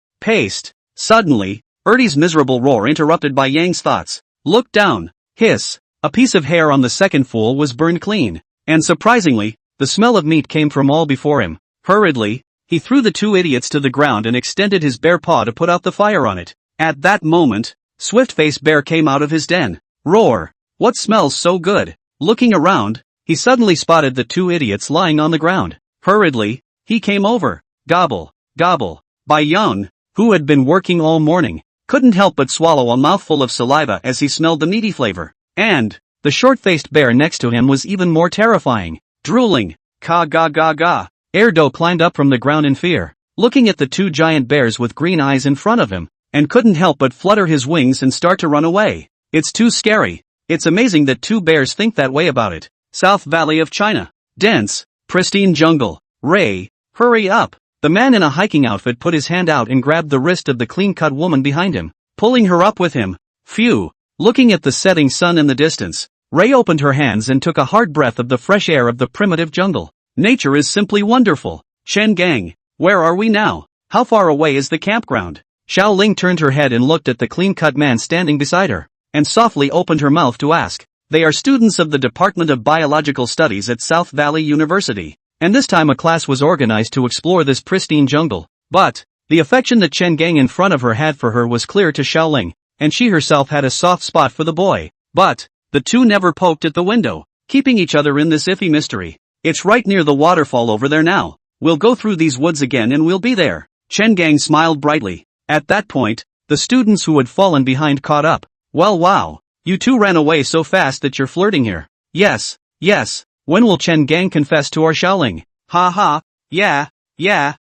Suddenly, Erdy's miserable roar interrupted Bai Yang's thoughts. Look down. Hiss. A piece of hair on the second fool was burned clean. And surprisingly, the smell of meat came from all before him. Hurriedly, he threw the 2 idiots to the ground and extended his bare paw to put out the fire on it. At that moment, Swift-Faced Bear came out of his den. Roar! What smells so good? Looking around, he suddenly spotted the 2 idiots lying on the ground. Hurriedly, he came over. Gobble, gobble. Bai Yang, who had been working all morning, couldn't help but swallow a mouthful of saliva as he smelled the meaty flavor. And, the short-faced bear next to him was even more terrifying. Drooling. Ka ga ga ga. Erdo climbed up from the ground in fear, looking at the 2 giant bears with green eyes in front of him, and couldn't help but flutter his wings and start to run away. It's too scary. It's amazing that 2 bears think that way about it. South Valley of China. Dense, pristine jungle. Ray, hurry up. The man in a hiking outfit put his hand out and grabbed the wrist of the clean-cut woman behind him, pulling her up with him. Phew. Looking at the setting sun in the distance, Ray opened her hands and took a hard breath of the fresh air of the primitive jungle. Nature is simply wonderful. Chen Gang, where are we now? How far away is the campground? Xiao Ling turned her head and looked at the clean-cut man standing beside her, and softly opened her mouth to ask. They are students of the Department of Biological Studies at South Valley University, and this time a class was organized to explore this pristine jungle. But, the affection that Chen Gang in front of her had for her was clear to Xiao Ling, and she herself had a soft spot for the boy. But, the 2 never poked at the window, keeping each other in this iffy mystery. It's right near the waterfall over there now. we'll go through these woods again and we'll be there. Chen Gang smiled brightly. At that point, the students who had fallen behind caught up. Well, wow. You two ran away so fast that you're flirting here. Yes. When will Chen Gang confess to our Shaoling? Ha ha. Yeah.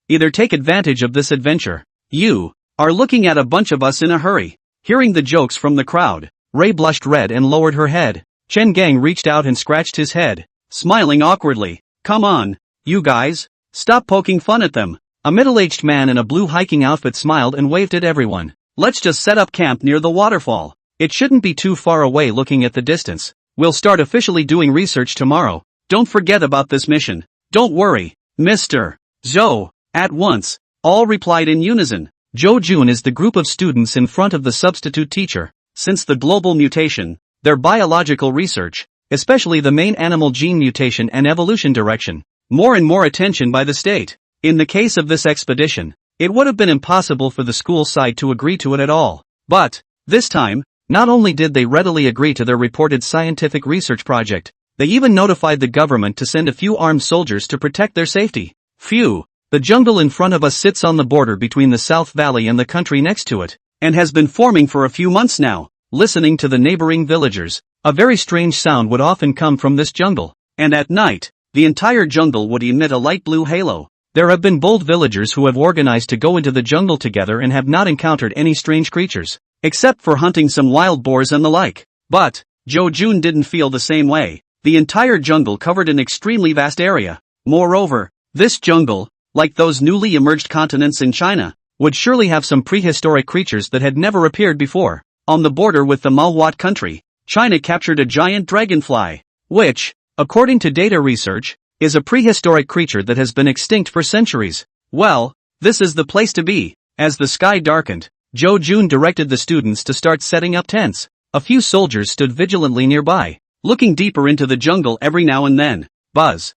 Either take advantage of this adventure. You are looking at a bunch of us in a hurry. Hearing the jokes from the crowd, Ray blushed red and lowered her head. Chen Gang reached out and scratched his head, smiling awkwardly. Come on, you guys. Stop poking fun at them. A middle-aged man in a blue hiking outfit smiled and waved at everyone. Let's just set up camp near the waterfall. It shouldn't be too far away looking at the distance. We'll start officially doing research tomorrow. Don't forget about this mission. Don't worry, Mr. Zhou. At once, all replied in unison. Zhou Jun is the group of students in front of the substitute teacher. Since the global mutation, their biological research, especially the main animal gene mutation and evolution direction, more and more attention by the state. In the case of this expedition, it would have been impossible for the school side to agree to it at all. But, this time, not only did they readily agree to their reported scientific research project, they even notified the government to send a few armed soldiers to protect their safety. Phew. The jungle in front of us sits on the border between the South Valley and the country next to it, and has been forming for a few months now. Listening to the neighboring villagers, a very strange sound would often come from this jungle, and at night, the entire jungle would emit a light blue halo. There have been bold villagers who have organized to go into the jungle together and have not encountered any strange creatures, except for hunting some wild boars and the like. But, Zhou Jun didn't feel the same way. The entire jungle covered an extremely vast area. Moreover, this jungle, like those newly emerged continents in China, would surely have some prehistoric creatures that had never appeared before. On the border with the Manhwa country, China captured a giant dragonfly, which, according to data research, is a prehistoric creature that has been extinct for centuries. Well, this is the place to be. As the sky darkened, Zhou Jun directed the students to start setting up tents. A few soldiers stood vigilantly nearby, looking deeper into the jungle every now and then. Buzz.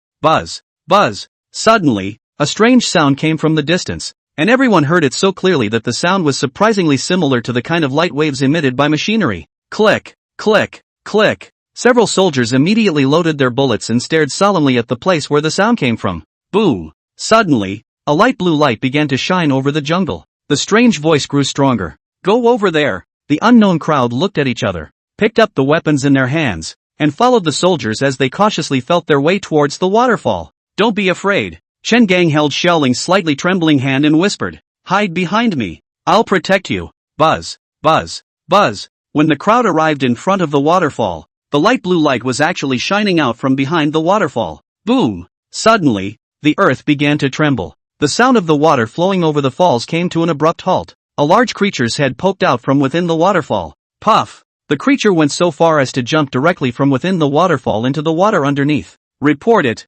Suddenly, a strange sound came from the distance, and everyone heard it so clearly that the sound was surprisingly similar to the kind of light waves emitted by machinery. Click. Several soldiers immediately loaded their bullets and stared solemnly at the place where the sound came from. Boom! Suddenly, a light blue light began to shine over the jungle. The strange voice grew stronger. Go over there! The unknown crowd looked at each other, picked up the weapons in their hands, and followed the soldiers as they cautiously felt their way towards the waterfall. Don't be afraid. Chen Gang held Xiaoling's slightly trembling hand and whispered, hide behind me. I'll protect you. Buzz. When the crowd arrived in front of the waterfall, the light blue light was actually shining out from behind the waterfall. Boom! Suddenly, the earth began to tremble. The sound of the water flowing over the falls came to an abrupt halt. A large creature's head poked out from within the waterfall. Puff! The creature went so far as to jump directly from within the waterfall into the water underneath. Report it!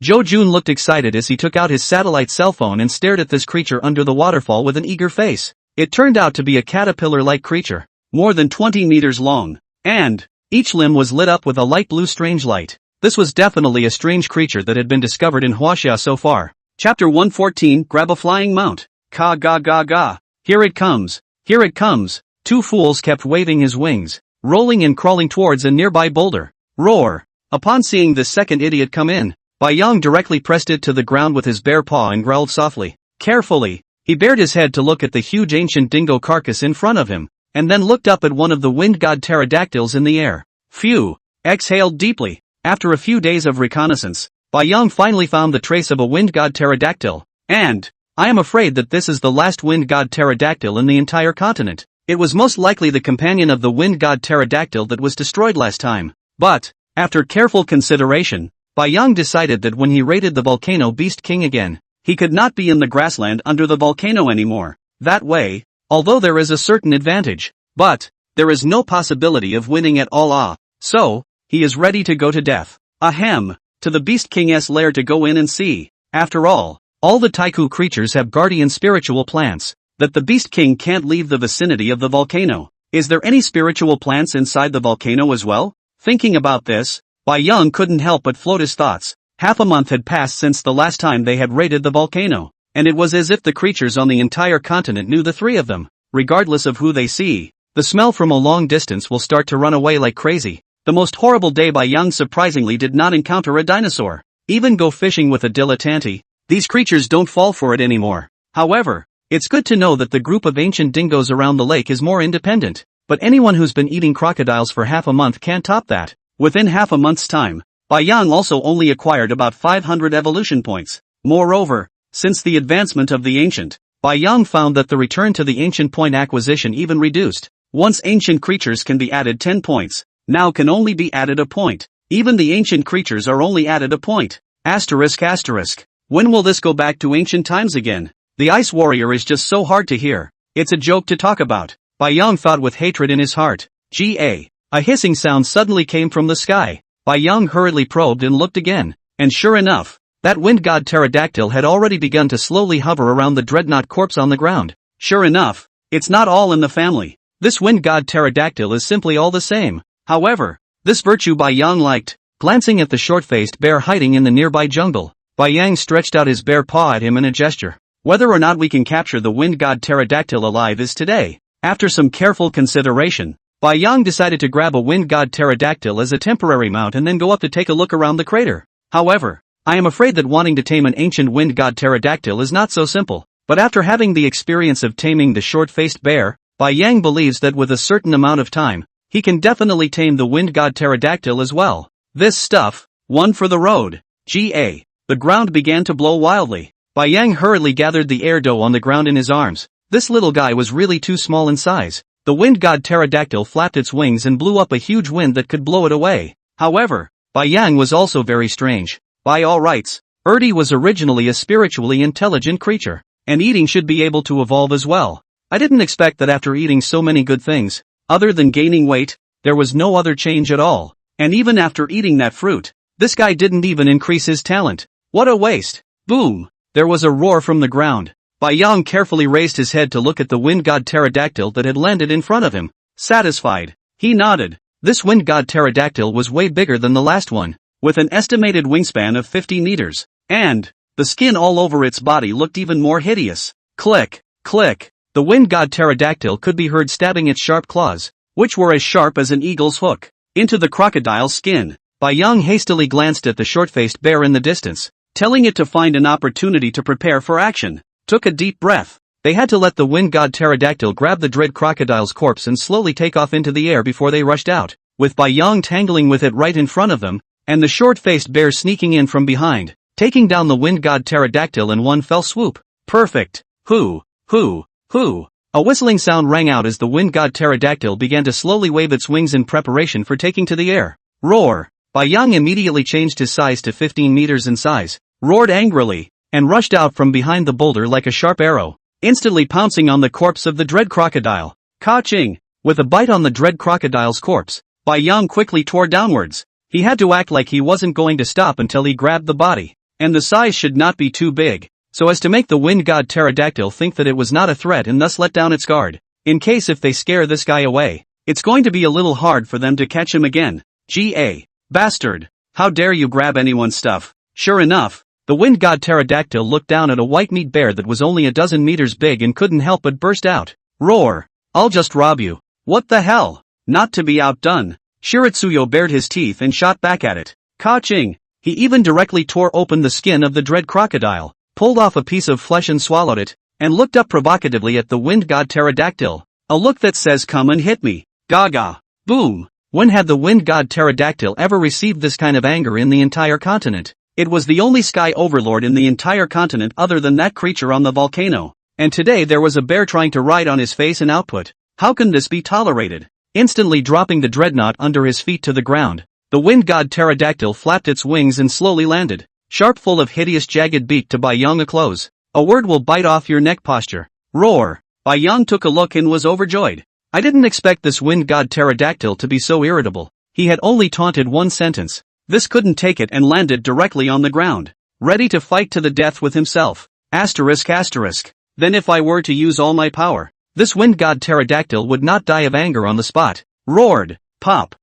Zhou Jun looked excited as he took out his satellite cell phone and stared at this creature under the waterfall with an eager face. It turned out to be a caterpillar-like creature, more than 20 meters long, and each limb was lit up with a light blue strange light. This was definitely a strange creature that had been discovered in Huaxia so far. Chapter 114, Grab a Flying Mount. Ka ga ga ga. Here it comes. Two fools kept waving his wings, rolling and crawling towards a nearby boulder. Roar. Upon seeing this second idiot come in, Bai Yang directly pressed it to the ground with his bare paw and growled softly. Carefully, he bared his head to look at the huge ancient dingo carcass in front of him, and then looked up at one of the wind god pterodactyls in the air. Phew! Exhaled deeply. After a few days of reconnaissance, Bai Yang finally found the trace of a wind god pterodactyl, and I am afraid that this is the last wind god pterodactyl in the entire continent. It was most likely the companion of the wind god pterodactyl that was destroyed last time. But, after careful consideration, Bai Yang decided that when he raided the volcano Beast King again, he could not be in the grassland under the volcano anymore. That way, although there is a certain advantage, but there is no possibility of winning at all. So, he is ready to go to death. Ahem, to the Beast King's lair to go in and see. After all the Taiku creatures have guardian spiritual plants, that the Beast King can't leave the vicinity of the volcano. Is there any spiritual plants inside the volcano as well? Thinking about this, Bai Yang couldn't help but float his thoughts. Half a month had passed since the last time they had raided the volcano, and it was as if the creatures on the entire continent knew the three of them. Regardless of who they see, the smell from a long distance will start to run away like crazy. The most horrible day Bai Yang surprisingly did not encounter a dinosaur. even go fishing with a dilettante, these creatures don't fall for it anymore. However, it's good to know that the group of ancient dingoes around the lake is more independent, but anyone who's been eating crocodiles for half a month can't top that. Within half a month's time, Bai Yang also only acquired about 500 evolution points. Moreover, since the advancement of the ancient, Bai Yang found that the return to the ancient point acquisition even reduced. Once ancient creatures can be added 10 points, now can only be added a point. Even the ancient creatures are only added a point. Asterisk asterisk. When will this go back to ancient times again? The Ice Warrior is just so hard to hear. It's a joke to talk about. Bai Yang thought with hatred in his heart. A hissing sound suddenly came from the sky. Bai Yang hurriedly probed and looked again. And sure enough, that wind god pterodactyl had already begun to slowly hover around the dreadnought corpse on the ground. Sure enough, it's not all in the family. This wind god pterodactyl is simply all the same. However, this virtue Bai Yang liked. Glancing at the short-faced bear hiding in the nearby jungle, Bai Yang stretched out his bare paw at him in a gesture. Whether or not we can capture the wind god pterodactyl alive is today. After some careful consideration, Bai Yang decided to grab a wind god pterodactyl as a temporary mount and then go up to take a look around the crater. However, I am afraid that wanting to tame an ancient wind god pterodactyl is not so simple. But after having the experience of taming the short-faced bear, Bai Yang believes that with a certain amount of time, he can definitely tame the wind god pterodactyl as well. This stuff, one for the road. The ground began to blow wildly. Bai Yang hurriedly gathered the air dough on the ground in his arms. This little guy was really too small in size. The wind god pterodactyl flapped its wings and blew up a huge wind that could blow it away. However, Bai Yang was also very strange. By all rights, Erdi was originally a spiritually intelligent creature, and eating should be able to evolve as well. I didn't expect that after eating so many good things, other than gaining weight, there was no other change at all. And even after eating that fruit, this guy didn't even increase his talent. What a waste. Boom! There was a roar from the ground. Bai Yang carefully raised his head to look at the wind god pterodactyl that had landed in front of him. Satisfied, he nodded. This wind god pterodactyl was way bigger than the last one, with an estimated wingspan of 50 meters. And the skin all over its body looked even more hideous. Click, click. The wind god pterodactyl could be heard stabbing its sharp claws, which were as sharp as an eagle's hook, into the crocodile's skin. Bai Yang hastily glanced at the short-faced bear in the distance, telling it to find an opportunity to prepare for action. Took a deep breath. They had to let the wind god pterodactyl grab the dread crocodile's corpse and slowly take off into the air before they rushed out, with Bai Yang tangling with it right in front of them, and the short-faced bear sneaking in from behind, taking down the wind god pterodactyl in one fell swoop. Perfect. Hoo. A whistling sound rang out as the wind god pterodactyl began to slowly wave its wings in preparation for taking to the air. Roar. Bai Yang immediately changed his size to 15 meters in size, roared angrily, and rushed out from behind the boulder like a sharp arrow, instantly pouncing on the corpse of the dread crocodile. Ka-ching! With a bite on the dread crocodile's corpse, Bai Yang quickly tore downwards. He had to act like he wasn't going to stop until he grabbed the body, and the size should not be too big, so as to make the wind god pterodactyl think that it was not a threat and thus let down its guard. In case if they scare this guy away, it's going to be a little hard for them to catch him again. Bastard! How dare you grab anyone's stuff? Sure enough, the wind god pterodactyl looked down at a white meat bear that was only a dozen meters big and couldn't help but burst out. Roar! I'll just rob you. What the hell? Not to be outdone, Shiritsuyo bared his teeth and shot back at it. Ka-ching! He even directly tore open the skin of the dread crocodile, pulled off a piece of flesh and swallowed it, and looked up provocatively at the wind god pterodactyl. A look that says come and hit me. Gaga. Boom. When had the wind god pterodactyl ever received this kind of anger in the entire continent? It was the only sky overlord in the entire continent other than that creature on the volcano. And today there was a bear trying to ride on his face and output. How can this be tolerated? Instantly dropping the dreadnought under his feet to the ground, the wind god pterodactyl flapped its wings and slowly landed, sharp full of hideous jagged beak to Bai Yang a close. A word will bite off your neck posture. Roar! Bai Yang took a look and was overjoyed. I didn't expect this wind god pterodactyl to be so irritable. He had only taunted one sentence. This couldn't take it and landed directly on the ground, ready to fight to the death with himself. Asterisk. Then if I were to use all my power, this wind god pterodactyl would not die of anger on the spot. Roared. Pop.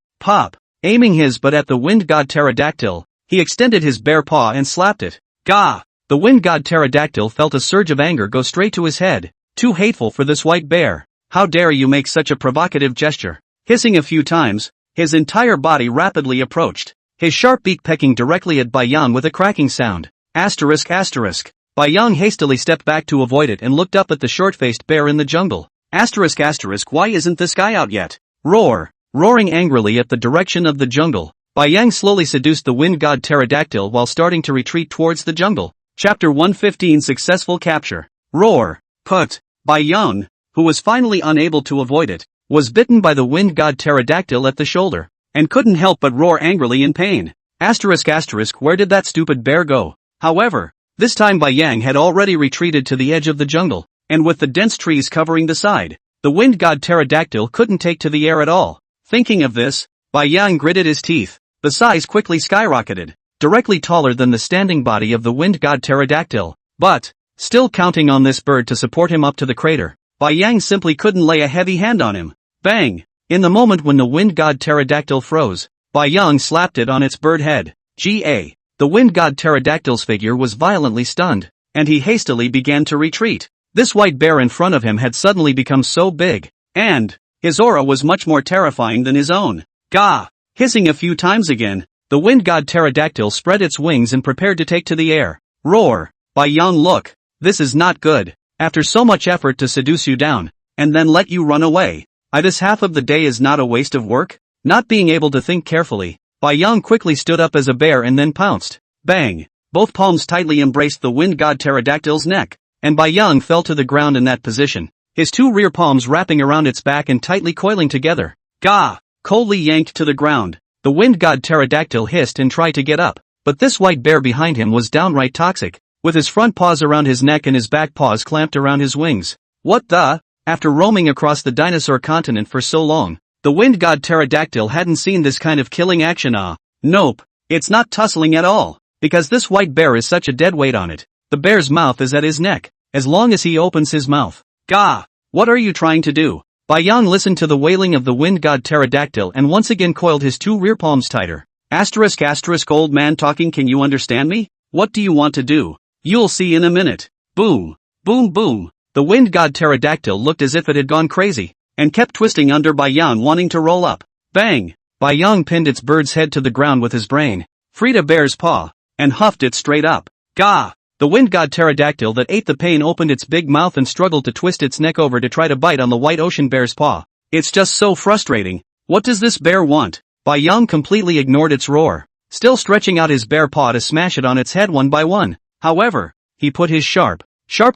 Aiming his butt at the wind god pterodactyl, he extended his bare paw and slapped it. Gah! The wind god pterodactyl felt a surge of anger go straight to his head. Too hateful for this white bear. How dare you make such a provocative gesture? Hissing a few times, his entire body rapidly approached. his sharp beak pecking directly at Bai Yang with a cracking sound. Asterisk asterisk. Bai Yang hastily stepped back to avoid it and looked up at the short-faced bear in the jungle. Asterisk asterisk, why isn't this guy out yet? Roar. Roaring angrily at the direction of the jungle, Bai Yang slowly seduced the wind god pterodactyl while starting to retreat towards the jungle. Chapter 115, Successful Capture. Roar. Put. Bai Yang, who was finally unable to avoid it, was bitten by the wind god pterodactyl at the shoulder, and couldn't help but roar angrily in pain. Asterisk asterisk, where did that stupid bear go? However, this time Bai Yang had already retreated to the edge of the jungle, and with the dense trees covering the side, the wind god pterodactyl couldn't take to the air at all. Thinking of this, Bai Yang gritted his teeth. The size quickly skyrocketed, directly taller than the standing body of the wind god pterodactyl. But, still counting on this bird to support him up to the crater, Bai Yang simply couldn't lay a heavy hand on him. Bang! In the moment when the wind god pterodactyl froze, Bai Yang slapped it on its bird head. The wind god pterodactyl's figure was violently stunned, and he hastily began to retreat. This white bear in front of him had suddenly become so big, and his aura was much more terrifying than his own. Gah! Hissing a few times again, the wind god pterodactyl spread its wings and prepared to take to the air. Roar. Bai Yang, look. This is not good. After so much effort to seduce you down, and then let you run away. This half of the day is not a waste of work? Not being able to think carefully, Bai Yang quickly stood up as a bear and then pounced. Bang! Both palms tightly embraced the wind god pterodactyl's neck, and Bai Yang fell to the ground in that position, his two rear palms wrapping around its back and tightly coiling together. Gah! Coldly yanked to the ground, the wind god pterodactyl hissed and tried to get up, but this white bear behind him was downright toxic, with his front paws around his neck and his back paws clamped around his wings. What the? After roaming across the dinosaur continent for so long, the wind god pterodactyl hadn't seen this kind of killing action. Nope, it's not tussling at all, because this white bear is such a dead weight on it. The bear's mouth is at his neck, as long as he opens his mouth. Gah! What are you trying to do? Bai Yang listened to the wailing of the wind god pterodactyl and once again coiled his two rear palms tighter. Asterisk asterisk, old man talking, can you understand me? What do you want to do? You'll see in a minute. Boom. Boom boom. The wind god pterodactyl looked as if it had gone crazy, and kept twisting under Bai Yang, wanting to roll up. Bang! Bai Yang pinned its bird's head to the ground with his brain, freed a bear's paw, and huffed it straight up. Gah! The wind god pterodactyl that ate the pain opened its big mouth and struggled to twist its neck over to try to bite on the white ocean bear's paw. It's just so frustrating. What does this bear want? Bai Yang completely ignored its roar, still stretching out his bare paw to smash it on its head one by one. However, he put his sharp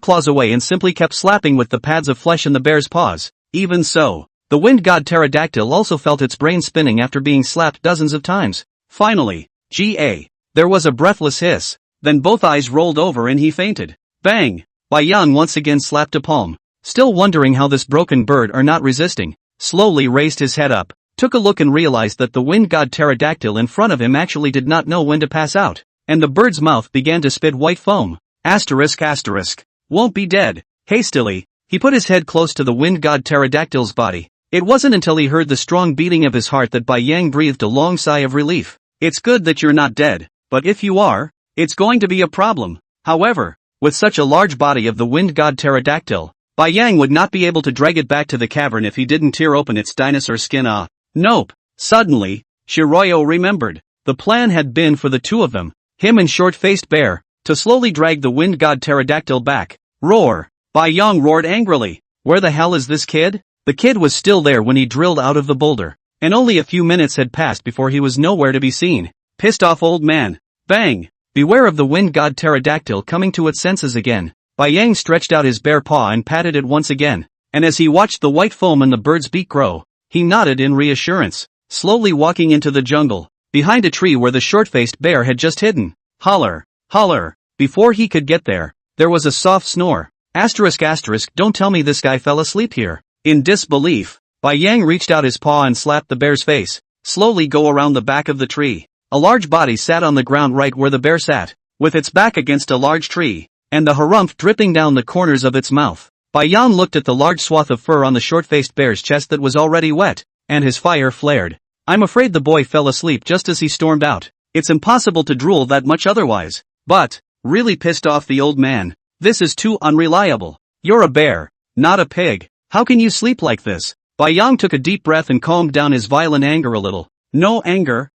claws away and simply kept slapping with the pads of flesh in the bear's paws. Even so, the wind god pterodactyl also felt its brain spinning after being slapped dozens of times. Finally, there was a breathless hiss. Then both eyes rolled over and he fainted. Bang! Bai Yang once again slapped a palm, still wondering how this broken bird are not resisting, slowly raised his head up, took a look and realized that the wind god pterodactyl in front of him actually did not know when to pass out, and the bird's mouth began to spit white foam. Asterisk asterisk. Won't be dead. Hastily, he put his head close to the wind god pterodactyl's body. It wasn't until he heard the strong beating of his heart that Bai Yang breathed a long sigh of relief. It's good that you're not dead, but if you are, it's going to be a problem. However, with such a large body of the wind god pterodactyl, Bai Yang would not be able to drag it back to the cavern if he didn't tear open its dinosaur skin. Nope. Suddenly, Shiroyo remembered. The plan had been for the two of them, him and short-faced bear, to slowly drag the wind god pterodactyl back. Roar! Bai Yang roared angrily. Where the hell is this kid? The kid was still there when he drilled out of the boulder, and only a few minutes had passed before he was nowhere to be seen. Pissed off old man. Bang! Beware of the wind god pterodactyl coming to its senses again. Bai Yang stretched out his bare paw and patted it once again, and as he watched the white foam in the bird's beak grow, he nodded in reassurance, slowly walking into the jungle, behind a tree where the short-faced bear had just hidden. Holler! Holler! Before he could get there was a soft snore. Asterisk asterisk, don't tell me this guy fell asleep here. In disbelief, Bai Yang reached out his paw and slapped the bear's face. Slowly go around the back of the tree. A large body sat on the ground right where the bear sat, with its back against a large tree, and the harumph dripping down the corners of its mouth. Bai Yang looked at the large swath of fur on the short-faced bear's chest that was already wet, and his fire flared. I'm afraid the boy fell asleep just as he stormed out. It's impossible to drool that much otherwise. But, really pissed off the old man. This is too unreliable. You're a bear, not a pig. How can you sleep like this? Bai Yang took a deep breath and calmed down his violent anger a little. No anger,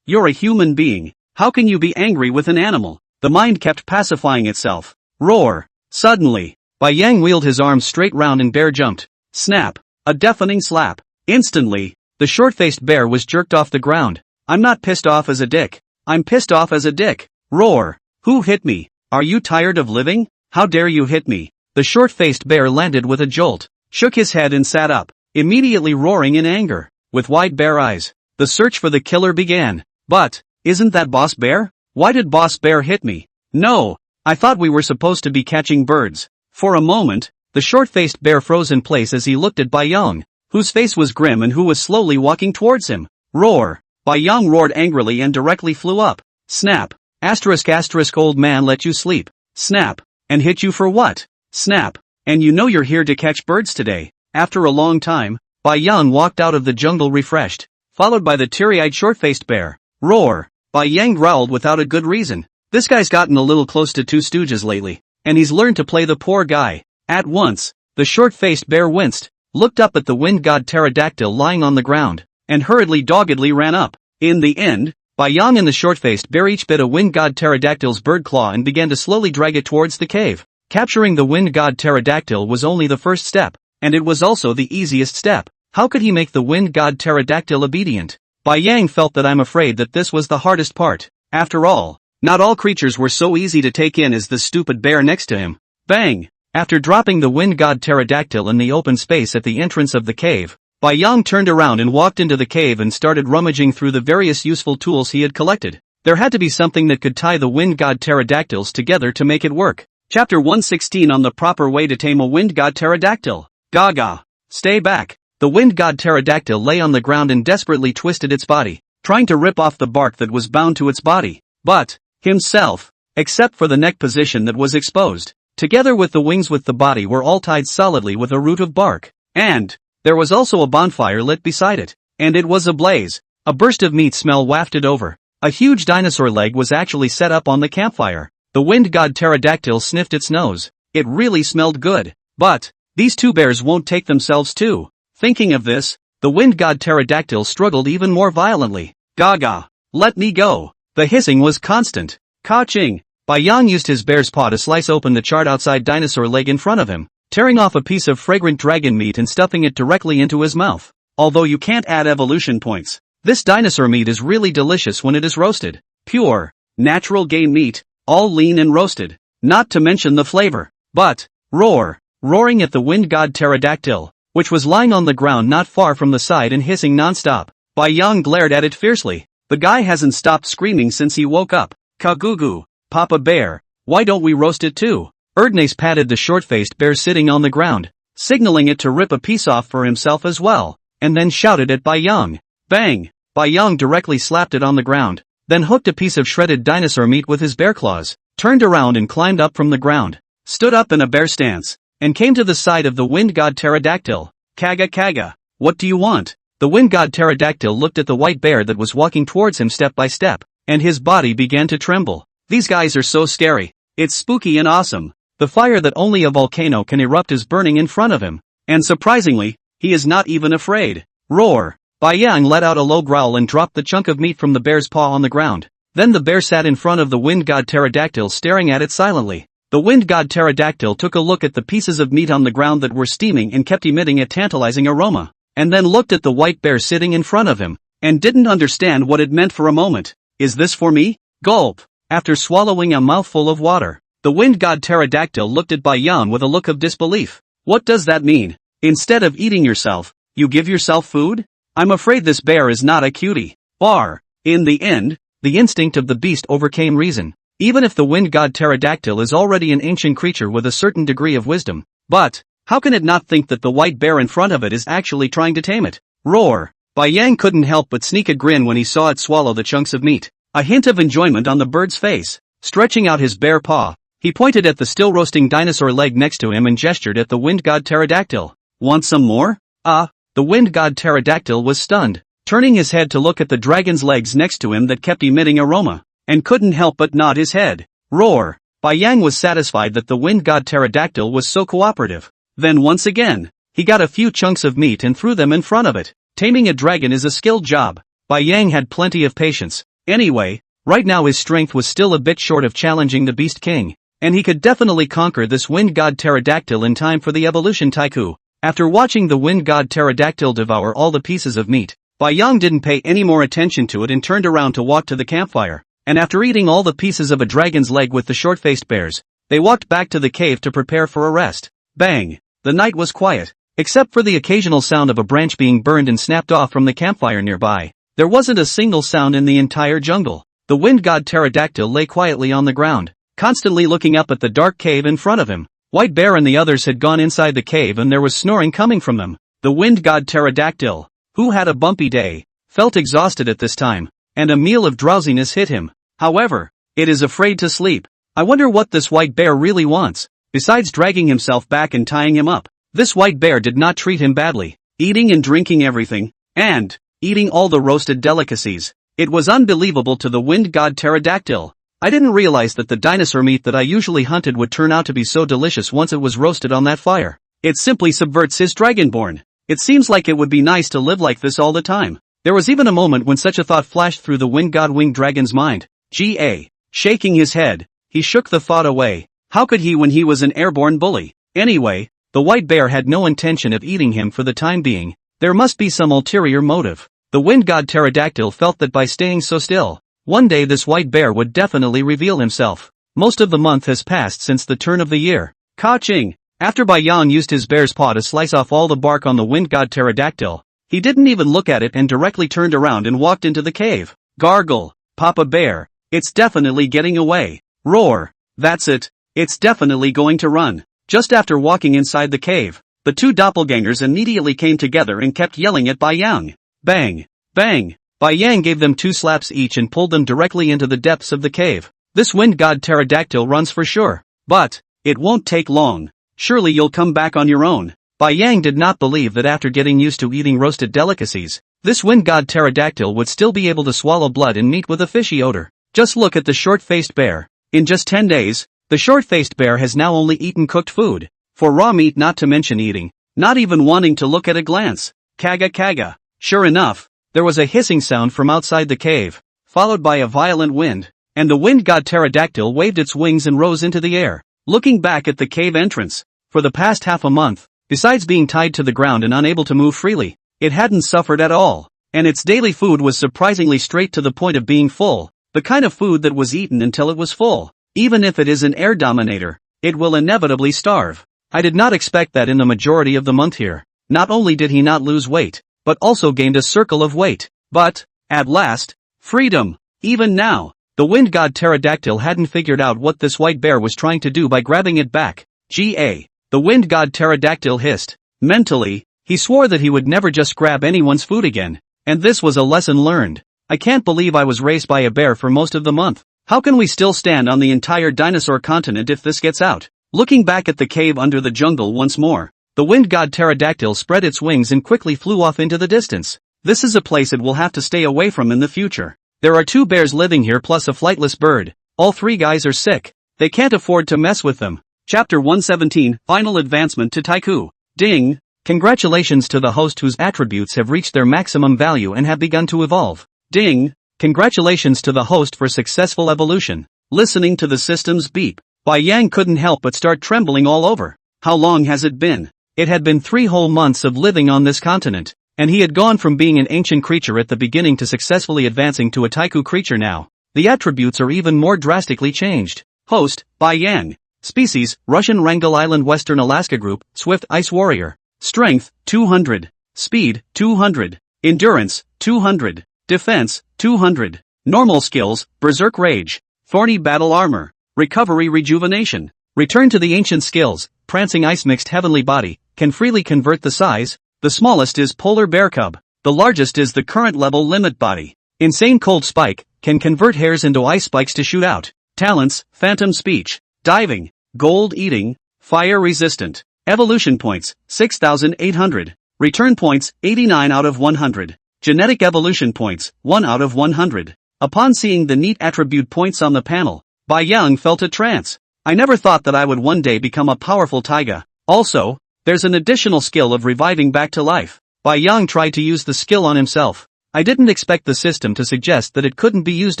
You're a human being. How can you be angry with an animal? The mind kept pacifying itself. Roar. Suddenly, Bai Yang wheeled his arms straight round and bear jumped. Snap. A deafening slap. Instantly, the short-faced bear was jerked off the ground. I'm not pissed off as a dick. I'm pissed off as a dick. Roar. Who hit me? Are you tired of living? How dare you hit me? The short-faced bear landed with a jolt, shook his head and sat up, immediately roaring in anger. With wide bear eyes, the search for the killer began. But, isn't that Boss Bear? Why did Boss Bear hit me? No, I thought we were supposed to be catching birds. For a moment, the short-faced bear froze in place as he looked at Bai Yang, whose face was grim and who was slowly walking towards him. Roar. Bai Yang roared angrily and directly flew up. Snap. Asterisk asterisk old man let you sleep. Snap. And hit you for what? Snap. And you know you're here to catch birds today. After a long time, Bai Yang walked out of the jungle refreshed, followed by the teary-eyed short-faced bear. Roar. Bai Yang growled without a good reason. This guy's gotten a little close to Two Stooges lately, and he's learned to play the poor guy. At once, the short-faced bear winced, looked up at the wind god pterodactyl lying on the ground, and hurriedly doggedly ran up. In the end, Bai Yang and the short-faced bear each bit a wind god pterodactyl's bird claw and began to slowly drag it towards the cave. Capturing the wind god pterodactyl was only the first step, and it was also the easiest step. How could he make the wind god pterodactyl obedient? Bai Yang felt that I'm afraid that this was the hardest part. After all, not all creatures were so easy to take in as the stupid bear next to him. Bang! After dropping the wind god pterodactyl in the open space at the entrance of the cave, Bai Yang turned around and walked into the cave and started rummaging through the various useful tools he had collected. There had to be something that could tie the wind god pterodactyls together to make it work. Chapter 116 on the proper way to tame a wind god pterodactyl. Gaga. Stay back. The wind god pterodactyl lay on the ground and desperately twisted its body, trying to rip off the bark that was bound to its body. But, himself, except for the neck position that was exposed, together with the wings with the body were all tied solidly with a root of bark. And, there was also a bonfire lit beside it, and it was ablaze. A burst of meat smell wafted over. A huge dinosaur leg was actually set up on the campfire. The wind god pterodactyl sniffed its nose. It really smelled good. But, these two bears won't take themselves too. Thinking of this, the wind god pterodactyl struggled even more violently. Gaga. Let me go. The hissing was constant. Ka-ching. Bai Yang used his bear's paw to slice open the charred outside dinosaur leg in front of him, tearing off a piece of fragrant dragon meat and stuffing it directly into his mouth. Although you can't add evolution points, this dinosaur meat is really delicious when it is roasted. Pure, natural game meat, all lean and roasted, not to mention the flavor. But, roaring at the wind god pterodactyl, which was lying on the ground not far from the side and hissing non-stop. Bai Yang glared at it fiercely. The guy hasn't stopped screaming since he woke up. Ka-goo-goo, Papa Bear, why don't we roast it too? Erdnase patted the short-faced bear sitting on the ground, signaling it to rip a piece off for himself as well, and then shouted at Bai Yang. Bang! Bai Yang directly slapped it on the ground, then hooked a piece of shredded dinosaur meat with his bear claws, turned around and climbed up from the ground, stood up in a bear stance, and came to the side of the wind god pterodactyl. Kaga. What do you want? The wind god pterodactyl looked at the white bear that was walking towards him step by step, and his body began to tremble. These guys are so scary. It's spooky and awesome. The fire that only a volcano can erupt is burning in front of him, and surprisingly, he is not even afraid. Roar! Bai Yang let out a low growl and dropped the chunk of meat from the bear's paw on the ground. Then the bear sat in front of the wind god pterodactyl staring at it silently. The wind god pterodactyl took a look at the pieces of meat on the ground that were steaming and kept emitting a tantalizing aroma, and then looked at the white bear sitting in front of him, and didn't understand what it meant for a moment. Is this for me? Gulp! After swallowing a mouthful of water, the wind god pterodactyl looked at Bai Yang with a look of disbelief. What does that mean? Instead of eating yourself, you give yourself food? I'm afraid this bear is not a cutie. Bar. In the end, the instinct of the beast overcame reason. Even if the wind god pterodactyl is already an ancient creature with a certain degree of wisdom. But, how can it not think that the white bear in front of it is actually trying to tame it? Roar! Bai Yang couldn't help but sneak a grin when he saw it swallow the chunks of meat. A hint of enjoyment on the bird's face. Stretching out his bare paw, he pointed at the still roasting dinosaur leg next to him and gestured at the wind god pterodactyl. Want some more? The wind god pterodactyl was stunned, turning his head to look at the dragon's legs next to him that kept emitting aroma, and couldn't help but nod his head. Roar! Bai Yang was satisfied that the wind god pterodactyl was so cooperative. Then once again, he got a few chunks of meat and threw them in front of it. Taming a dragon is a skilled job. Bai Yang had plenty of patience, Anyway, right now his strength was still a bit short of challenging the Beast King, and he could definitely conquer this Wind God Pterodactyl in time for the evolution Taiku. After watching the Wind God Pterodactyl devour all the pieces of meat, Bai Yang didn't pay any more attention to it and turned around to walk to the campfire, and after eating all the pieces of a dragon's leg with the short-faced bears, they walked back to the cave to prepare for a rest. Bang! The night was quiet, except for the occasional sound of a branch being burned and snapped off from the campfire nearby. There wasn't a single sound in the entire jungle. The Wind God Pterodactyl lay quietly on the ground, constantly looking up at the dark cave in front of him. White Bear and the others had gone inside the cave and there was snoring coming from them. The Wind God Pterodactyl, who had a bumpy day, felt exhausted at this time, and a meal of drowsiness hit him. However, it is afraid to sleep. I wonder what this White Bear really wants. Besides dragging himself back and tying him up, this White Bear did not treat him badly, eating and drinking everything, and eating all the roasted delicacies. It was unbelievable to the Wind God Pterodactyl. I didn't realize that the dinosaur meat that I usually hunted would turn out to be so delicious once it was roasted on that fire. It simply subverts his dragonborn. It seems like it would be nice to live like this all the time. There was even a moment when such a thought flashed through the Wind God Winged Dragon's mind. Shaking his head, he shook the thought away. How could he when he was an airborne bully? Anyway, the White Bear had no intention of eating him for the time being. There must be some ulterior motive. The Wind God Pterodactyl felt that by staying so still, one day this White Bear would definitely reveal himself. Most of the month has passed since the turn of the year. Ka-ching! After Bai Yang used his bear's paw to slice off all the bark on the Wind God Pterodactyl, he didn't even look at it and directly turned around and walked into the cave. Gargle! Papa Bear! It's definitely getting away. Roar! That's it. It's definitely going to run. Just after walking inside the cave, the two doppelgangers immediately came together and kept yelling at Bai Yang. Bang! Bang! Bai Yang gave them 2 slaps each and pulled them directly into the depths of the cave. This Wind God Pterodactyl runs for sure. But it won't take long. Surely you'll come back on your own. Bai Yang did not believe that after getting used to eating roasted delicacies, this Wind God Pterodactyl would still be able to swallow blood and meat with a fishy odor. Just look at the short-faced bear. In just 10 days, the short-faced bear has now only eaten cooked food. For raw meat not to mention eating, not even wanting to look at a glance. Kaga kaga. Sure enough, there was a hissing sound from outside the cave, followed by a violent wind, and the Wind God Pterodactyl waved its wings and rose into the air, looking back at the cave entrance. For the past half a month, besides being tied to the ground and unable to move freely, it hadn't suffered at all, and its daily food was surprisingly straight to the point of being full, the kind of food that was eaten until it was full. Even if it is an air dominator, it will inevitably starve. I did not expect that in the majority of the month here. Not only did he not lose weight, but also gained a circle of weight. But, at last, freedom! Even now, the Wind God Pterodactyl hadn't figured out what this White Bear was trying to do by grabbing it back. The Wind God Pterodactyl hissed. Mentally, he swore that he would never just grab anyone's food again. And this was a lesson learned. I can't believe I was raised by a bear for most of the month. How can we still stand on the entire dinosaur continent if this gets out? Looking back at the cave under the jungle once more, the Wind God Pterodactyl spread its wings and quickly flew off into the distance. This is a place it will have to stay away from in the future. There are 2 bears living here plus a flightless bird. All 3 guys are sick. They can't afford to mess with them. Chapter 117, Final Advancement to Taiku. Ding! Congratulations to the host whose attributes have reached their maximum value and have begun to evolve. Ding! Congratulations to the host for successful evolution. Listening to the system's beep, Bai Yang couldn't help but start trembling all over. How long has it been? It had been 3 whole months of living on this continent, and he had gone from being an ancient creature at the beginning to successfully advancing to a Taiku creature now. The attributes are even more drastically changed. Host, Bai Yang. Species, Russian Wrangel Island Western Alaska Group, Swift Ice Warrior. Strength, 200. Speed, 200. Endurance, 200. Defense, 200. Normal skills, Berserk Rage. Thorny Battle Armor. Recovery Rejuvenation. Return to the ancient skills, Prancing Ice Mixed Heavenly Body, can freely convert the size. The smallest is Polar Bear Cub. The largest is the current level Limit Body. Insane Cold Spike, can convert hairs into ice spikes to shoot out. Talents, Phantom Speech. Diving. Gold Eating. Fire Resistant. Evolution Points, 6,800. Return Points, 89 out of 100. Genetic Evolution Points, 1 out of 100. Upon seeing the neat attribute points on the panel, Bai Yang felt a trance. I never thought that I would one day become a powerful taiga. Also, there's an additional skill of reviving back to life. Bai Yang tried to use the skill on himself. I didn't expect the system to suggest that it couldn't be used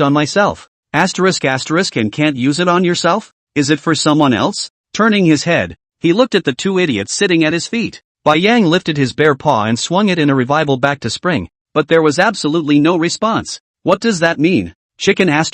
on myself. And can't use it on yourself? Is it for someone else? Turning his head, he looked at the two idiots sitting at his feet. Bai Yang lifted his bare paw and swung it in a revival back to spring, but there was absolutely no response. What does that mean? Chicken *****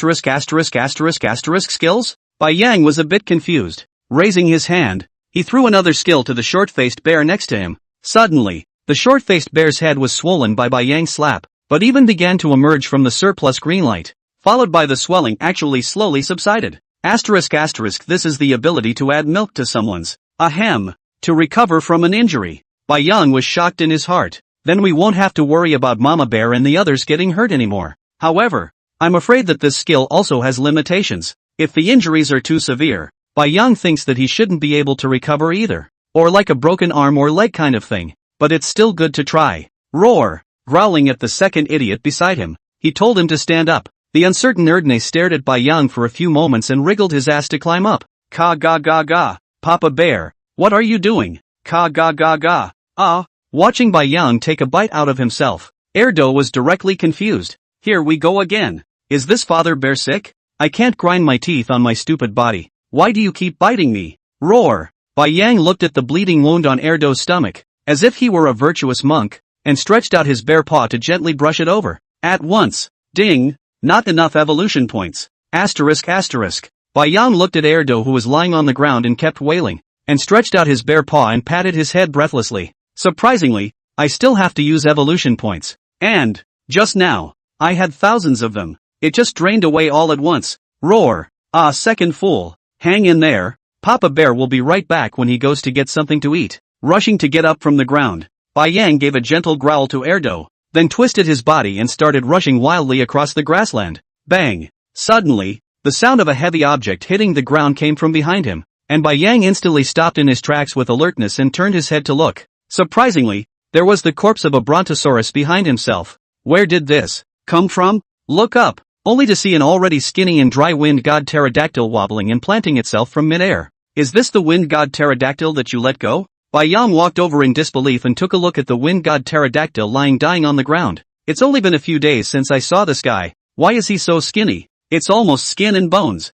skills? Bai Yang was a bit confused. Raising his hand, he threw another skill to the short-faced bear next to him. Suddenly, the short-faced bear's head was swollen by Bai Yang's slap, but even began to emerge from the surplus green light, followed by the swelling actually slowly subsided. ***, this is the ability to add milk to someone's ahem, to recover from an injury. Bai Yang was shocked in his heart. Then we won't have to worry about Mama Bear and the others getting hurt anymore. However, I'm afraid that this skill also has limitations. If the injuries are too severe, Bai Yang thinks that he shouldn't be able to recover either. Or like a broken arm or leg kind of thing. But it's still good to try. Roar! Growling at the second idiot beside him, he told him to stand up. The uncertain Erdney stared at Bai Yang for a few moments and wriggled his ass to climb up. Ka ga ga ga. Papa Bear, what are you doing? Ka ga ga ga. Watching Bai Yang take a bite out of himself, Erdo was directly confused. Here we go again. Is this Father Bear sick? I can't grind my teeth on my stupid body. Why do you keep biting me? Roar! Bai Yang looked at the bleeding wound on Erdo's stomach, as if he were a virtuous monk, and stretched out his bare paw to gently brush it over. At once, ding! Not enough evolution points. Bai Yang looked at Erdo who was lying on the ground and kept wailing, and stretched out his bare paw and patted his head breathlessly. Surprisingly, I still have to use evolution points. And, just now, I had thousands of them. It just drained away all at once. Roar! Second fool. Hang in there. Papa Bear will be right back when he goes to get something to eat. Rushing to get up from the ground, Bai Yang gave a gentle growl to Erdo, then twisted his body and started rushing wildly across the grassland. Bang! Suddenly, the sound of a heavy object hitting the ground came from behind him, and Bai Yang instantly stopped in his tracks with alertness and turned his head to look. Surprisingly, there was the corpse of a brontosaurus behind himself. Where did this come from? Look up, only to see an already skinny and dry wind god pterodactyl wobbling and planting itself from midair. Is this the wind god pterodactyl that you let go? Bai Yang walked over in disbelief and took a look at the wind god pterodactyl lying dying on the ground. It's only been a few days since I saw this guy. Why is he so skinny? It's almost skin and bones.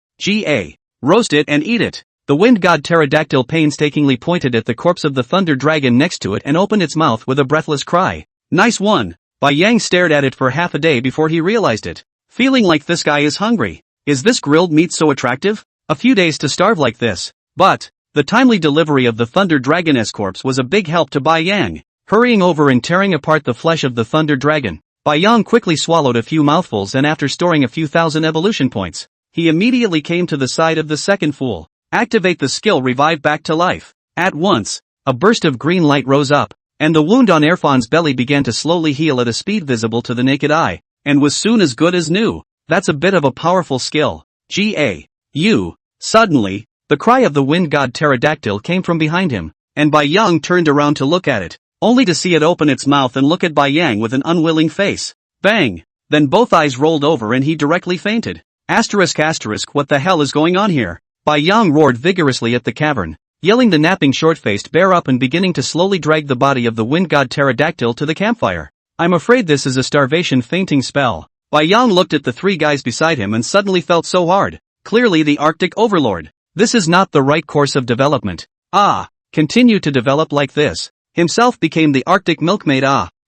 Roast it and eat it. The wind god pterodactyl painstakingly pointed at the corpse of the thunder dragon next to it and opened its mouth with a breathless cry. Nice one. Bai Yang stared at it for half a day before he realized it. Feeling like this guy is hungry. Is this grilled meat so attractive? A few days to starve like this. But, the timely delivery of the thunder dragon's corpse was a big help to Bai Yang. Hurrying over and tearing apart the flesh of the thunder dragon, Bai Yang quickly swallowed a few mouthfuls and after storing a few thousand evolution points, he immediately came to the side of the second fool. Activate the skill Revive back to life. At once, a burst of green light rose up, and the wound on Erfon's belly began to slowly heal at a speed visible to the naked eye, and was soon as good as new. That's a bit of a powerful skill. Suddenly, the cry of the wind god pterodactyl came from behind him, and Bai Yang turned around to look at it, only to see it open its mouth and look at Bai Yang with an unwilling face. Bang! Then both eyes rolled over and he directly fainted. What the hell is going on here? Bai Yang roared vigorously at the cavern, yelling the napping short-faced bear up and beginning to slowly drag the body of the wind god pterodactyl to the campfire. I'm afraid this is a starvation fainting spell. Bai Yang looked at the three guys beside him and suddenly felt so hard. Clearly the Arctic Overlord. This is not the right course of development. Continue to develop like this. Himself became the Arctic milkmaid.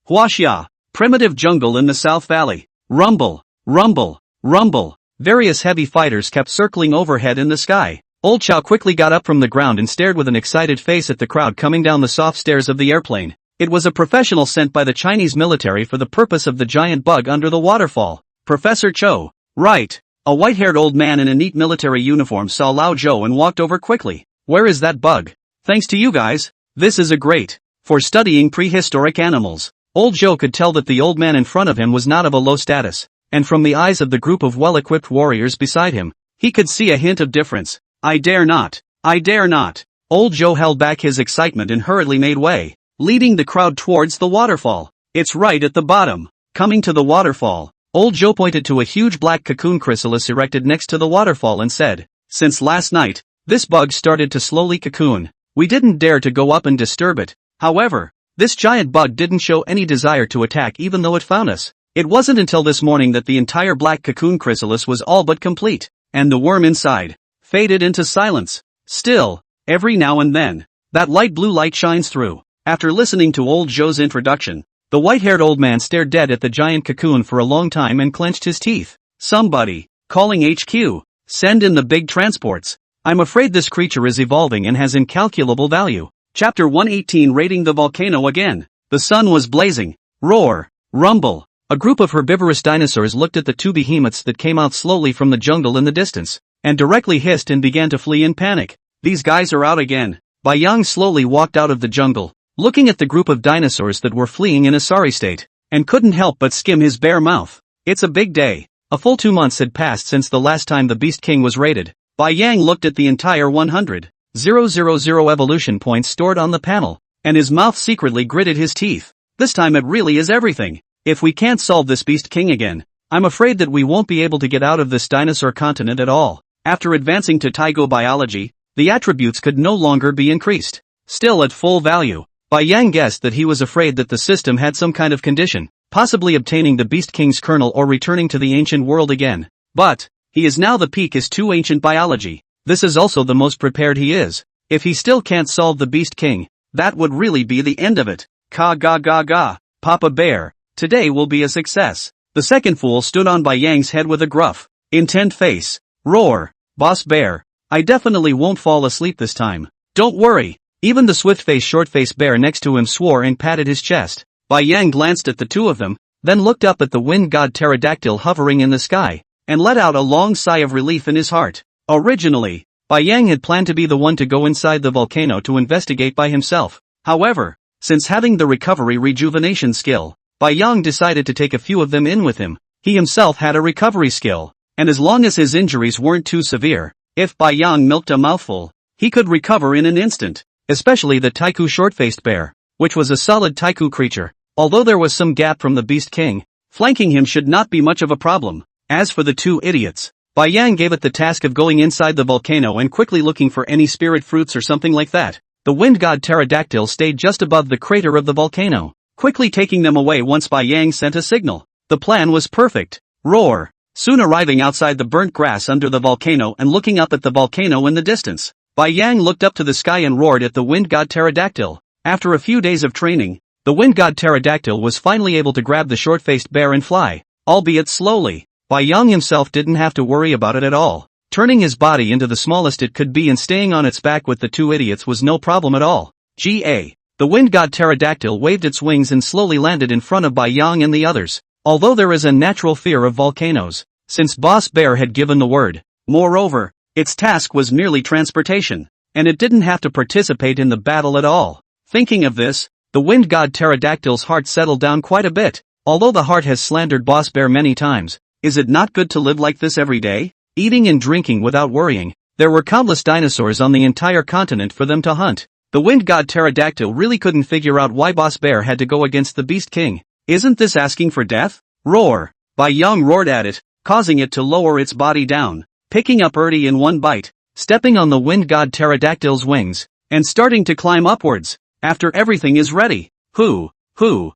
Huaxia. Primitive jungle in the South Valley. Rumble. Rumble. Rumble. Various heavy fighters kept circling overhead in the sky. Old Chow quickly got up from the ground and stared with an excited face at the crowd coming down the soft stairs of the airplane. It was a professional sent by the Chinese military for the purpose of the giant bug under the waterfall. Professor Cho. Right. A white-haired old man in a neat military uniform saw Lao Zhou and walked over quickly. Where is that bug? Thanks to you guys. This is a great for studying prehistoric animals. Old Zhou could tell that the old man in front of him was not of a low status. And from the eyes of the group of well-equipped warriors beside him, he could see a hint of difference. I dare not. I dare not. Old Joe held back his excitement and hurriedly made way, leading the crowd towards the waterfall. It's right at the bottom. Coming to the waterfall, Old Joe pointed to a huge black cocoon chrysalis erected next to the waterfall and said, since last night, this bug started to slowly cocoon. We didn't dare to go up and disturb it. However, this giant bug didn't show any desire to attack even though it found us. It wasn't until this morning that the entire black cocoon chrysalis was all but complete, and the worm inside faded into silence. Still, every now and then, that light blue light shines through. After listening to old Joe's introduction, the white-haired old man stared dead at the giant cocoon for a long time and clenched his teeth. Somebody, calling HQ, send in the big transports. I'm afraid this creature is evolving and has incalculable value. Chapter 118 Raiding the Volcano Again. The sun was blazing. Roar. Rumble. A group of herbivorous dinosaurs looked at the two behemoths that came out slowly from the jungle in the distance, and directly hissed and began to flee in panic. These guys are out again. Bai Yang slowly walked out of the jungle, looking at the group of dinosaurs that were fleeing in a sorry state, and couldn't help but skim his bare mouth. It's a big day. A full 2 months had passed since the last time the Beast King was raided. Bai Yang looked at the entire 100,000 evolution points stored on the panel, and his mouth secretly gritted his teeth. This time it really is everything. If we can't solve this Beast King again, I'm afraid that we won't be able to get out of this dinosaur continent at all. After advancing to Taigo biology, the attributes could no longer be increased. Still at full value, Bai Yang guessed that he was afraid that the system had some kind of condition, possibly obtaining the Beast King's kernel or returning to the ancient world again. But, he is now the peak is too ancient biology. This is also the most prepared he is. If he still can't solve the Beast King, that would really be the end of it. Ka ga ga ga, Papa Bear, today will be a success. The second fool stood on Bai Yang's head with a gruff, intent face. Roar. Boss Bear, I definitely won't fall asleep this time. Don't worry. Even the swift-faced short-faced bear next to him swore and patted his chest. Bai Yang glanced at the two of them, then looked up at the wind god pterodactyl hovering in the sky, and let out a long sigh of relief in his heart. Originally, Bai Yang had planned to be the one to go inside the volcano to investigate by himself. However, since having the recovery rejuvenation skill, Bai Yang decided to take a few of them in with him. He himself had a recovery skill, and as long as his injuries weren't too severe, if Bai Yang milked a mouthful, he could recover in an instant. Especially the Taiku short-faced bear, which was a solid Taiku creature. Although there was some gap from the Beast King, flanking him should not be much of a problem. As for the two idiots, Bai Yang gave it the task of going inside the volcano and quickly looking for any spirit fruits or something like that. The wind god pterodactyl stayed just above the crater of the volcano, quickly taking them away once Bai Yang sent a signal. The plan was perfect. Roar. Soon arriving outside the burnt grass under the volcano and looking up at the volcano in the distance, Bai Yang looked up to the sky and roared at the wind god pterodactyl. After a few days of training, the wind god pterodactyl was finally able to grab the short-faced bear and fly, albeit slowly. Bai Yang himself didn't have to worry about it at all. Turning his body into the smallest it could be and staying on its back with the two idiots was no problem at all. Ga. The wind god pterodactyl waved its wings and slowly landed in front of Bai Yang and the others. Although there is a natural fear of volcanoes, since Boss Bear had given the word. Moreover, its task was merely transportation, and it didn't have to participate in the battle at all. Thinking of this, the wind god pterodactyl's heart settled down quite a bit. Although the heart has slandered Boss Bear many times, is it not good to live like this every day? Eating and drinking without worrying. There were countless dinosaurs on the entire continent for them to hunt. The wind god pterodactyl really couldn't figure out why Boss Bear had to go against the Beast King. Isn't this asking for death? Roar. Bai Yang roared at it, causing it to lower its body down, picking up Ertie in one bite, stepping on the wind god pterodactyl's wings, and starting to climb upwards. After everything is ready. Hoo. The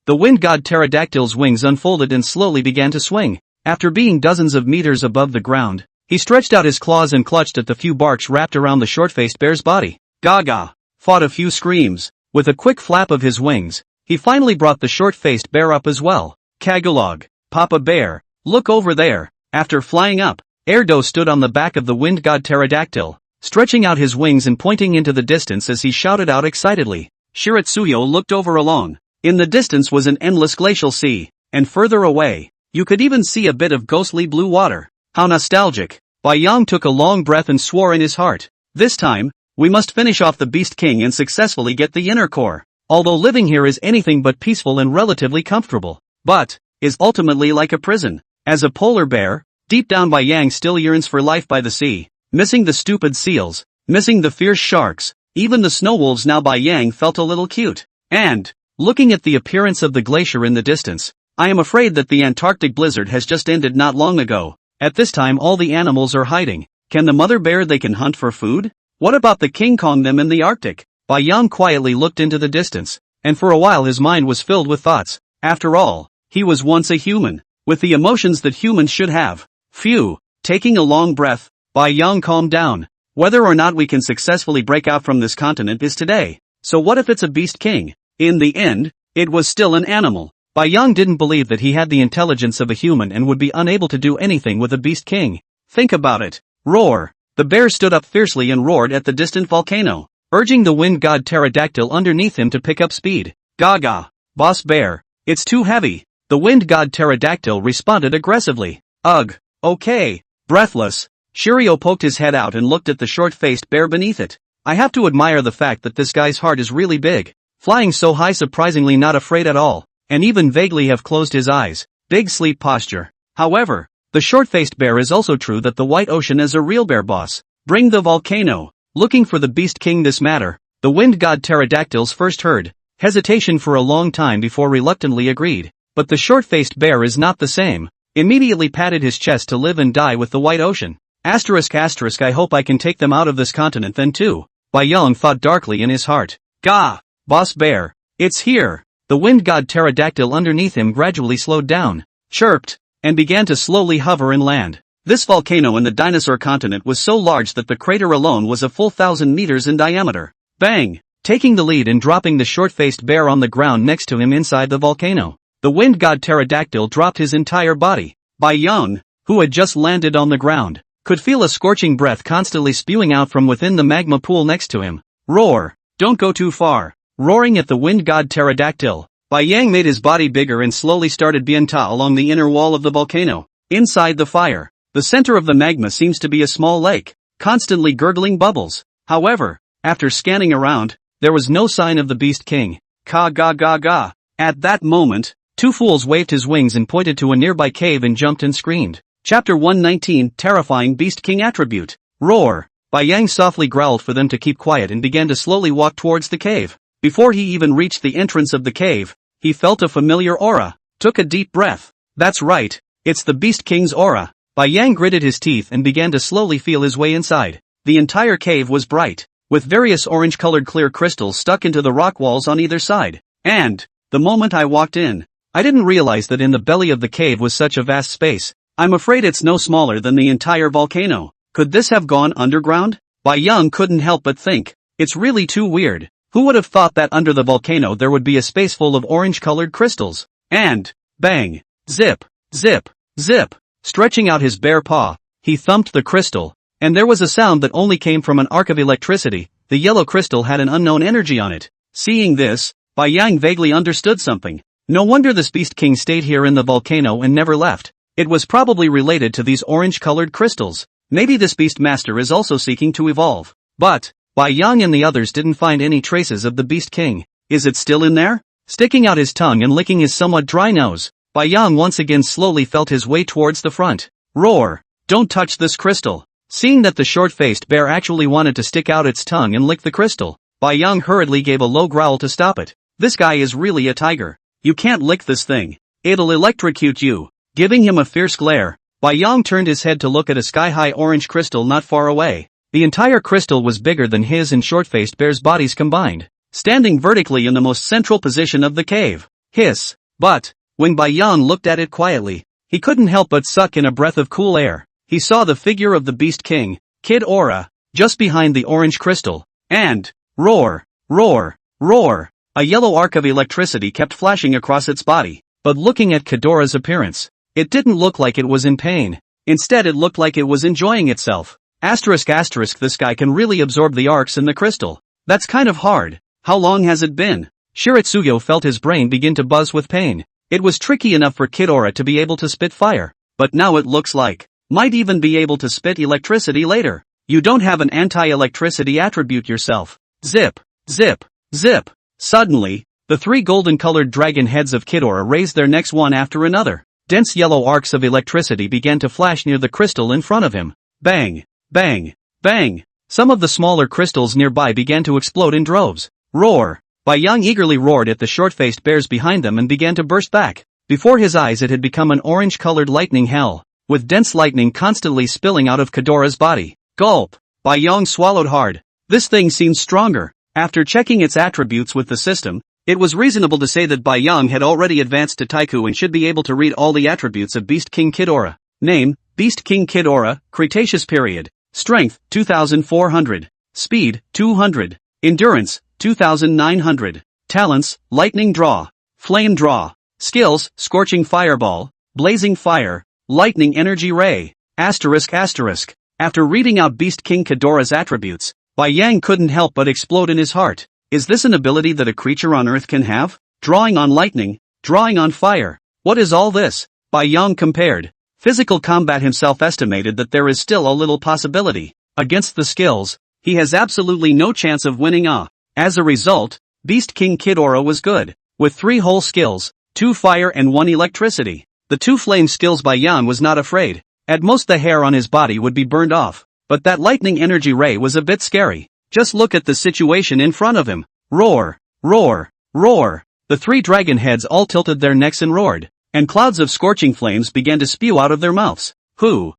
wind god pterodactyl's wings unfolded and slowly began to swing. After being dozens of meters above the ground, he stretched out his claws and clutched at the few barks wrapped around the short-faced bear's body. Gaga. Fought a few screams. With a quick flap of his wings, he finally brought the short-faced bear up as well. Kagalog. Papa Bear, look over there. After flying up, Erdo stood on the back of the wind god pterodactyl, stretching out his wings and pointing into the distance as he shouted out excitedly. Shiratsuyo looked over along. In the distance was an endless glacial sea, and further away, you could even see a bit of ghostly blue water. How nostalgic. Bai Yang took a long breath and swore in his heart. This time, we must finish off the Beast King and successfully get the inner core. Although living here is anything but peaceful and relatively comfortable, but is ultimately like a prison. As a polar bear, deep down Bai Yang still yearns for life by the sea, missing the stupid seals, missing the fierce sharks, even the snow wolves. Now Bai Yang felt a little cute. And, looking at the appearance of the glacier in the distance, I am afraid that the Antarctic blizzard has just ended not long ago. At this time all the animals are hiding. Can the mother bear they can hunt for food? What about the King Kong them in the Arctic? Bai Yang quietly looked into the distance, and for a while his mind was filled with thoughts. After all, He was once a human, with the emotions that humans should have. Phew. Taking a long breath, Bai Yang calmed down. Whether or not we can successfully break out from this continent is today. So what if it's a beast king? In the end, it was still an animal. Bai Yang didn't believe that he had the intelligence of a human and would be unable to do anything with a beast king. Think about it. Roar. The bear stood up fiercely and roared at the distant volcano, urging the wind god pterodactyl underneath him to pick up speed. Gaga. Boss bear. It's too heavy. The wind god pterodactyl responded aggressively. Ugh. Okay. Breathless, Shiryu poked his head out and looked at the short-faced bear beneath it. I have to admire the fact that this guy's heart is really big. Flying so high, surprisingly not afraid at all, and even vaguely have closed his eyes. Big sleep posture. However, the short-faced bear is also true that the White Ocean is a real bear boss. Bring the volcano. Looking for the beast king this matter, the wind god pterodactyls first heard hesitation for a long time before reluctantly agreed. But the short-faced bear is not the same. Immediately patted his chest to live and die with the White Ocean. Asterisk asterisk, I hope I can take them out of this continent then too. Bai Yang thought darkly in his heart. Gah! Boss bear. It's here. The wind god pterodactyl underneath him gradually slowed down, chirped, and began to slowly hover and land. This volcano in the dinosaur continent was so large that the crater alone was a full 1,000 meters in diameter. Bang! Taking the lead and dropping the short-faced bear on the ground next to him inside the volcano. The wind god pterodactyl dropped his entire body. Bai Yang, who had just landed on the ground, could feel a scorching breath constantly spewing out from within the magma pool next to him. Roar! Don't go too far. Roaring at the wind god pterodactyl, Bai Yang made his body bigger and slowly started Bienta along the inner wall of the volcano. Inside the fire, the center of the magma seems to be a small lake, constantly gurgling bubbles. However, after scanning around, there was no sign of the beast king. Ka ga ga ga. At that moment, Two Fools waved his wings and pointed to a nearby cave and jumped and screamed. Chapter 119, Terrifying Beast King Attribute. Roar. Bai Yang softly growled for them to keep quiet and began to slowly walk towards the cave. Before he even reached the entrance of the cave, he felt a familiar aura. Took a deep breath. That's right, it's the Beast King's aura. Bai Yang gritted his teeth and began to slowly feel his way inside. The entire cave was bright, with various orange-colored clear crystals stuck into the rock walls on either side. And, the moment I walked in, I didn't realize that in the belly of the cave was such a vast space. I'm afraid it's no smaller than the entire volcano. Could this have gone underground? Bai Yang couldn't help but think. It's really too weird. Who would have thought that under the volcano there would be a space full of orange-colored crystals? And, bang, zip, zip, zip. Stretching out his bare paw, he thumped the crystal, and there was a sound that only came from an arc of electricity. The yellow crystal had an unknown energy on it. Seeing this, Bai Yang vaguely understood something. No wonder this Beast King stayed here in the volcano and never left. It was probably related to these orange-colored crystals. Maybe this Beast Master is also seeking to evolve. But, Bai Yang and the others didn't find any traces of the Beast King. Is it still in there? Sticking out his tongue and licking his somewhat dry nose, Bai Yang once again slowly felt his way towards the front. Roar! Don't touch this crystal. Seeing that the short-faced bear actually wanted to stick out its tongue and lick the crystal, Bai Yang hurriedly gave a low growl to stop it. This guy is really a tiger. You can't lick this thing. It'll electrocute you. Giving him a fierce glare, Bai Yang turned his head to look at a sky-high orange crystal not far away. The entire crystal was bigger than his and short-faced bear's bodies combined, standing vertically in the most central position of the cave. Hiss. But, when Bai Yang looked at it quietly, he couldn't help but suck in a breath of cool air. He saw the figure of the Beast King, Kid Aura, just behind the orange crystal. And, roar, roar, roar. A yellow arc of electricity kept flashing across its body. But looking at Kidora's appearance, it didn't look like it was in pain. Instead it looked like it was enjoying itself. Asterisk asterisk, this guy can really absorb the arcs in the crystal. That's kind of hard. How long has it been? Shiritsuyo felt his brain begin to buzz with pain. It was tricky enough for Kidora to be able to spit fire. But now it looks like, might even be able to spit electricity later. You don't have an anti-electricity attribute yourself. Zip, zip, zip. Suddenly, the three golden-colored dragon heads of Kidora raised their necks one after another. Dense yellow arcs of electricity began to flash near the crystal in front of him. Bang, bang, bang. Some of the smaller crystals nearby began to explode in droves. Roar. Bai Yang eagerly roared at the short-faced bears behind them and began to burst back. Before his eyes it had become an orange-colored lightning hell, with dense lightning constantly spilling out of Kidora's body. Gulp. Bai Yang swallowed hard. This thing seems stronger. After checking its attributes with the system, It was reasonable to say that Bai Yang had already advanced to Taiku and should be able to read all the attributes of Beast King Kidora. Name, Beast King Kidora, Cretaceous period. Strength, 2400. Speed, 200. Endurance, 2900. Talents, Lightning Draw. Flame Draw. Skills, Scorching Fireball. Blazing Fire. Lightning Energy Ray. Asterisk. After reading out Beast King Kidora's attributes, Bai Yang couldn't help but explode in his heart. Is this an ability that a creature on Earth can have? Drawing on lightning, drawing on fire. What is all this? Bai Yang compared. Physical combat himself estimated that there is still a little possibility. Against the skills, he has absolutely no chance of winning. As a result, Beast King Kidora was good. With 3 whole skills, 2 fire and 1 electricity. The 2 flame skills Bai Yang was not afraid. At most the hair on his body would be burned off. But that lightning energy ray was a bit scary. Just look at the situation in front of him. Roar, roar, roar. The 3 dragon heads all tilted their necks and roared, and clouds of scorching flames began to spew out of their mouths. Hoo.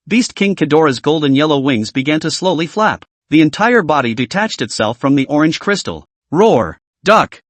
Beast King Kidora's golden yellow wings began to slowly flap. The entire body detached itself from the orange crystal. Roar, duck.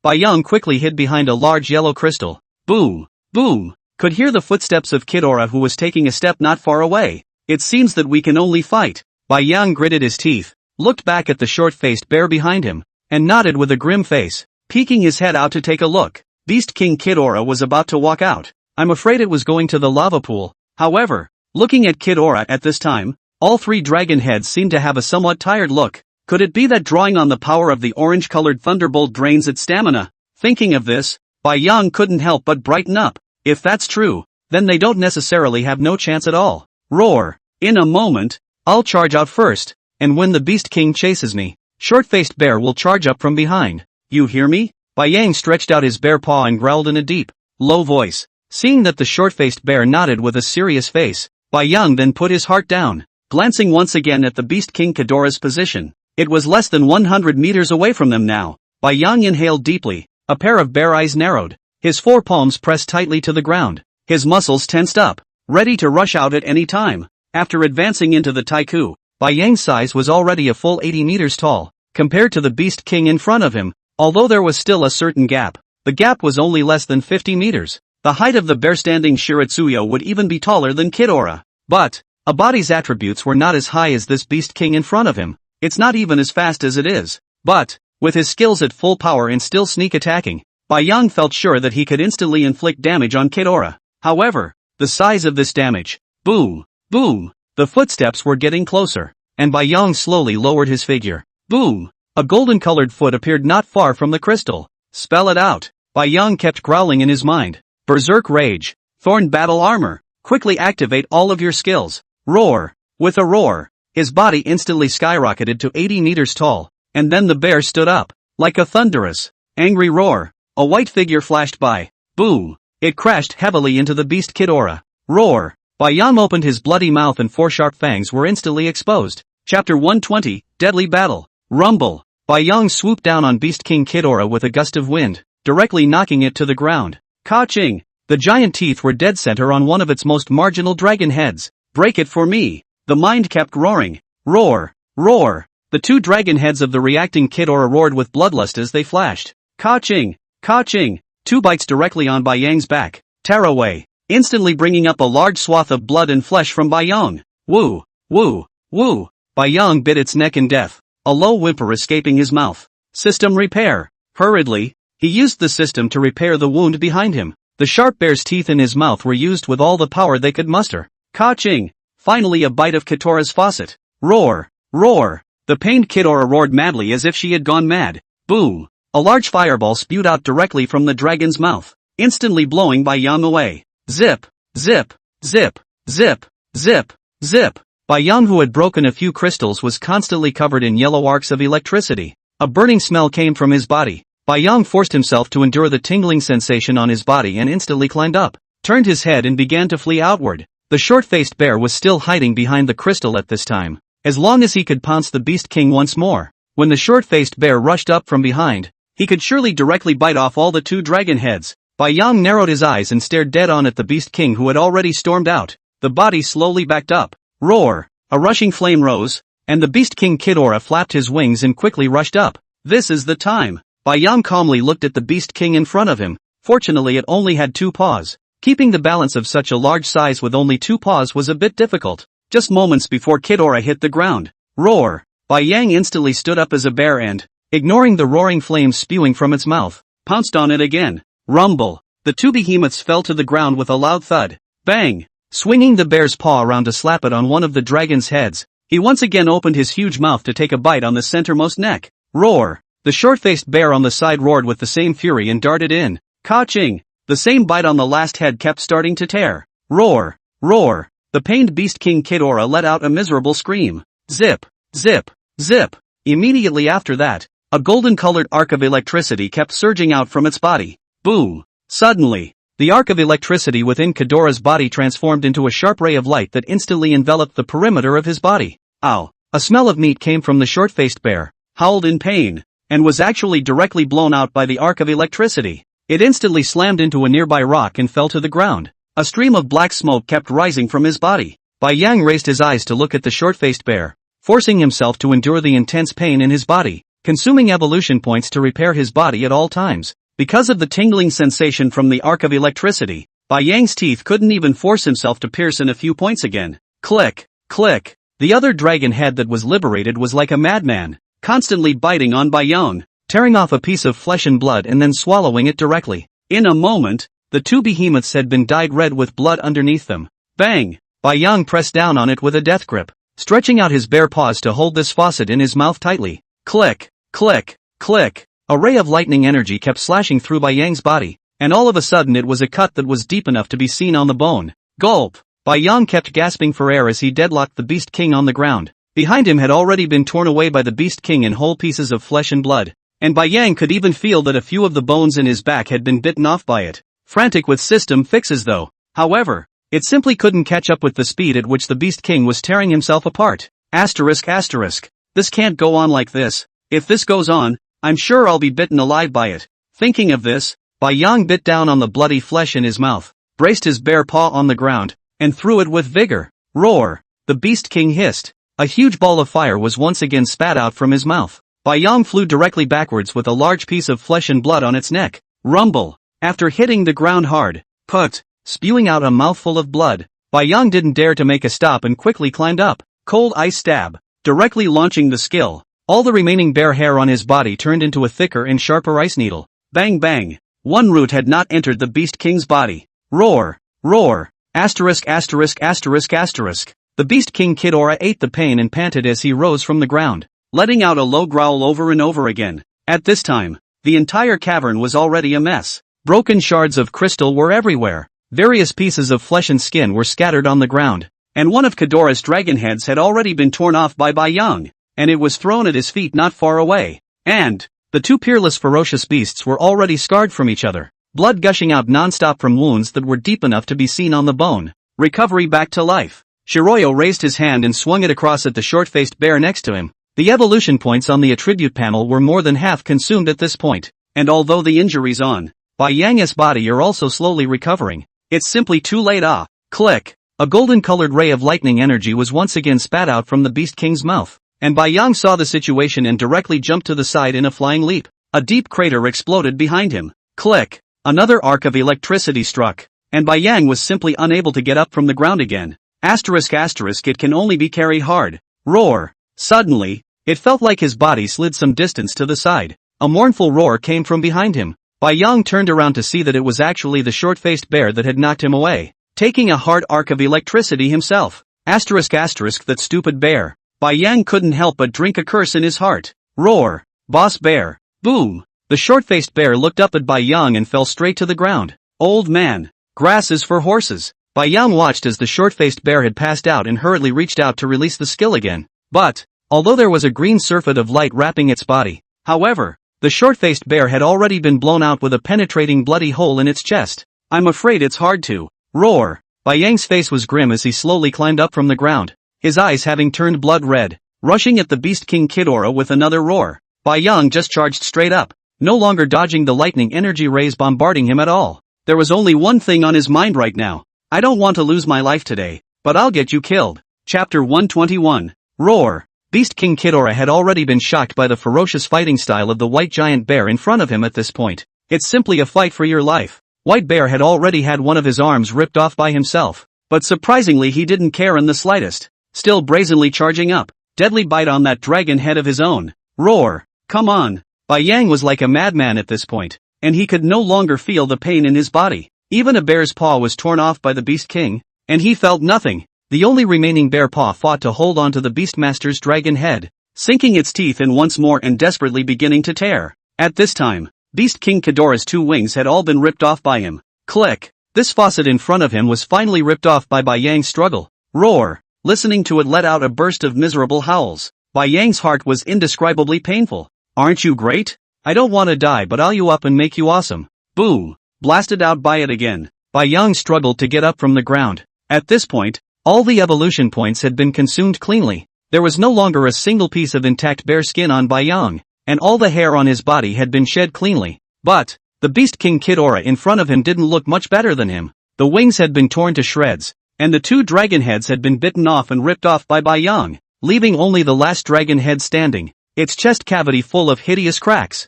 Bai Yang quickly hid behind a large yellow crystal. Boom, boom. Could hear the footsteps of Kidora, who was taking a step not far away. It seems that we can only fight. Bai Yang gritted his teeth, looked back at the short-faced bear behind him, and nodded with a grim face, peeking his head out to take a look. Beast King Kidora was about to walk out. I'm afraid it was going to the lava pool. However, looking at Kidora at this time, all 3 dragon heads seemed to have a somewhat tired look. Could it be that drawing on the power of the orange-colored thunderbolt drains its stamina? Thinking of this, Bai Yang couldn't help but brighten up. If that's true, then they don't necessarily have no chance at all. Roar. In a moment, I'll charge out first, and when the Beast King chases me, short-faced bear will charge up from behind. You hear me? Bai Yang stretched out his bare paw and growled in a deep, low voice. Seeing that the short-faced bear nodded with a serious face, Bai Yang then put his heart down, glancing once again at the Beast King Kidora's position. It was less than 100 meters away from them now. Bai Yang inhaled deeply, a pair of bear eyes narrowed. His 4 palms pressed tightly to the ground. His muscles tensed up, ready to rush out at any time. After advancing into the Taiku, Bai Yang's size was already a full 80 meters tall, compared to the Beast King in front of him. Although there was still a certain gap, the gap was only less than 50 meters. The height of the bear-standing Shiratsuyo would even be taller than Kidora. But, a body's attributes were not as high as this Beast King in front of him. It's not even as fast as it is. But, with his skills at full power and still sneak attacking, Bai Yang felt sure that he could instantly inflict damage on Kidora. However, the size of this damage. Boom, boom. The footsteps were getting closer, and Bai Yang slowly lowered his figure. Boom. A golden-colored foot appeared not far from the crystal. Spell it out. Bai Yang kept growling in his mind. Berserk Rage. Thorn Battle Armor. Quickly activate all of your skills. Roar. With a roar, his body instantly skyrocketed to 80 meters tall, and then the bear stood up. Like a thunderous, angry roar, a white figure flashed by. Boom. It crashed heavily into the Beast Kidora. Roar. Bai Yang opened his bloody mouth and 4 sharp fangs were instantly exposed. Chapter 120, Deadly Battle. Rumble. Bai Yang swooped down on Beast King Kidora with a gust of wind, directly knocking it to the ground. Ka-ching! The giant teeth were dead center on one of its most marginal dragon heads. Break it for me! The mind kept roaring. Roar! Roar! The 2 dragon heads of the reacting Kidora roared with bloodlust as they flashed. Ka-ching! Ka-ching! 2 bites directly on Bai Yang's back. Tear away! Instantly bringing up a large swath of blood and flesh from Bai Yang. Woo! Woo! Woo! Bai Yang bit its neck in death, a low whimper escaping his mouth. System repair. Hurriedly, he used the system to repair the wound behind him. The sharp bear's teeth in his mouth were used with all the power they could muster. Ka-ching! Finally a bite of Kitora's faucet. Roar! Roar! The pained Kidora roared madly as if she had gone mad. Boom! A large fireball spewed out directly from the dragon's mouth, instantly blowing Bai Yang away. Zip! Zip! Zip! Zip! Zip! Zip! Bai Yang, who had broken a few crystals, was constantly covered in yellow arcs of electricity. A burning smell came from his body. Bai Yang forced himself to endure the tingling sensation on his body and instantly climbed up, turned his head and began to flee outward. The short-faced bear was still hiding behind the crystal at this time. As long as he could pounce the Beast King once more, when the short-faced bear rushed up from behind, he could surely directly bite off all the 2 dragon heads. Bai Yang narrowed his eyes and stared dead on at the Beast King, who had already stormed out. The body slowly backed up. Roar! A rushing flame rose, and the Beast King Kidora flapped his wings and quickly rushed up. This is the time. Bai Yang calmly looked at the Beast King in front of him. Fortunately it only had 2 paws. Keeping the balance of such a large size with only 2 paws was a bit difficult. Just moments before Ghidorah hit the ground. Roar! Bai Yang instantly stood up as a bear and, ignoring the roaring flames spewing from its mouth, pounced on it again. Rumble! The 2 behemoths fell to the ground with a loud thud. Bang! Swinging the bear's paw around to slap it on one of the dragon's heads, he once again opened his huge mouth to take a bite on the centermost neck. Roar! The short-faced bear on the side roared with the same fury and darted in. Ka-ching! The same bite on the last head kept starting to tear. Roar! Roar! The pained Beast King Ghidorah let out a miserable scream. Zip! Zip! Zip! Immediately after that, a golden-colored arc of electricity kept surging out from its body. Boom! Suddenly, the arc of electricity within Ghidorah's body transformed into a sharp ray of light that instantly enveloped the perimeter of his body. Ow! A smell of meat came from the short-faced bear, howled in pain, and was actually directly blown out by the arc of electricity. It instantly slammed into a nearby rock and fell to the ground. A stream of black smoke kept rising from his body. Bai Yang raised his eyes to look at the short-faced bear, forcing himself to endure the intense pain in his body, consuming evolution points to repair his body at all times. Because of the tingling sensation from the arc of electricity, Bai Yang's teeth couldn't even force himself to pierce in a few points again. Click! Click! The other dragon head that was liberated was like a madman, constantly biting on Bai Yang, tearing off a piece of flesh and blood and then swallowing it directly. In a moment, the 2 behemoths had been dyed red with blood underneath them. Bang! Bai Yang pressed down on it with a death grip, stretching out his bare paws to hold this faucet in his mouth tightly. Click! Click! Click! A ray of lightning energy kept slashing through Bai Yang's body, and all of a sudden it was a cut that was deep enough to be seen on the bone. Gulp! Bai Yang kept gasping for air as he deadlocked the Beast King on the ground. Behind him had already been torn away by the Beast King in whole pieces of flesh and blood, and Bai Yang could even feel that a few of the bones in his back had been bitten off by it. Frantic with system fixes though, however, it simply couldn't catch up with the speed at which the Beast King was tearing himself apart. Asterisk asterisk. This can't go on like this. If this goes on, I'm sure I'll be bitten alive by it. Thinking of this, Bai Yang bit down on the bloody flesh in his mouth, braced his bare paw on the ground, and threw it with vigor. Roar! The Beast King hissed. A huge ball of fire was once again spat out from his mouth. Bai Yang flew directly backwards with a large piece of flesh and blood on its neck. Rumble! After hitting the ground hard, put, spewing out a mouthful of blood, Bai Yang didn't dare to make a stop and quickly climbed up. Cold ice stab. Directly launching the skill, all the remaining bare hair on his body turned into a thicker and sharper ice needle. Bang bang! One root had not entered the Beast King's body. Roar! Roar! Asterisk asterisk asterisk asterisk. The Beast King Ghidorah ate the pain and panted as he rose from the ground, letting out a low growl over and over again. At this time, the entire cavern was already a mess. Broken shards of crystal were everywhere. Various pieces of flesh and skin were scattered on the ground, and one of Ghidorah's dragon heads had already been torn off by Bai Yang, and it was thrown at his feet not far away. And the 2 peerless ferocious beasts were already scarred from each other, blood gushing out non-stop from wounds that were deep enough to be seen on the bone. Recovery back to life. Shiroyo raised his hand and swung it across at the short-faced bear next to him. The evolution points on the attribute panel were more than half consumed at this point, and although the injuries on Bai Yang's body are also slowly recovering, it's simply too late. Click! A golden-colored ray of lightning energy was once again spat out from the Beast King's mouth, and Bai Yang saw the situation and directly jumped to the side in a flying leap. A deep crater exploded behind him. Click! Another arc of electricity struck, and Bai Yang was simply unable to get up from the ground again. Asterisk asterisk it can only be carried hard. Roar! Suddenly, it felt like his body slid some distance to the side. A mournful roar came from behind him. Bai Yang turned around to see that it was actually the short-faced bear that had knocked him away, taking a hard arc of electricity himself. Asterisk asterisk that stupid bear. Bai Yang couldn't help but drink a curse in his heart. Roar! Boss bear! Boom! The short-faced bear looked up at Bai Yang and fell straight to the ground. Old man! Grass is for horses. Bai Yang watched as the short-faced bear had passed out and hurriedly reached out to release the skill again. But, although there was a green surfeit of light wrapping its body, however, the short-faced bear had already been blown out with a penetrating bloody hole in its chest. I'm afraid it's hard to. Roar! Bai Yang's face was grim as he slowly climbed up from the ground, his eyes having turned blood red, rushing at the Beast King Ghidorah with another roar. Bai Yang just charged straight up, no longer dodging the lightning energy rays bombarding him at all. There was only one thing on his mind right now. I don't want to lose my life today, but I'll get you killed. Chapter 121. Roar! Beast King Ghidorah had already been shocked by the ferocious fighting style of the white giant bear in front of him at this point. It's simply a fight for your life. White Bear had already had one of his arms ripped off by himself. But surprisingly he didn't care in the slightest. Still brazenly charging up. Deadly bite on that dragon head of his own. Roar. Come on. Bai Yang was like a madman at this point. And he could no longer feel the pain in his body. Even a bear's paw was torn off by the Beast King. And he felt nothing. The only remaining bear paw fought to hold onto the Beastmaster's dragon head, sinking its teeth in once more and desperately beginning to tear. At this time, Beast King Ghidorah's 2 wings had all been ripped off by him. Click. This faucet in front of him was finally ripped off by Bai Yang's struggle. Roar. Listening to it let out a burst of miserable howls. Bai Yang's heart was indescribably painful. Aren't you great? I don't want to die but I'll you up and make you awesome. Boom. Blasted out by it again. Bai Yang struggled to get up from the ground. At this point, all the evolution points had been consumed cleanly. There was no longer a single piece of intact bear skin on Bai Yang, and all the hair on his body had been shed cleanly. But the Beast King Ghidorah in front of him didn't look much better than him. The wings had been torn to shreds, and the 2 dragon heads had been bitten off and ripped off by Bai Yang, leaving only the last dragon head standing, its chest cavity full of hideous cracks.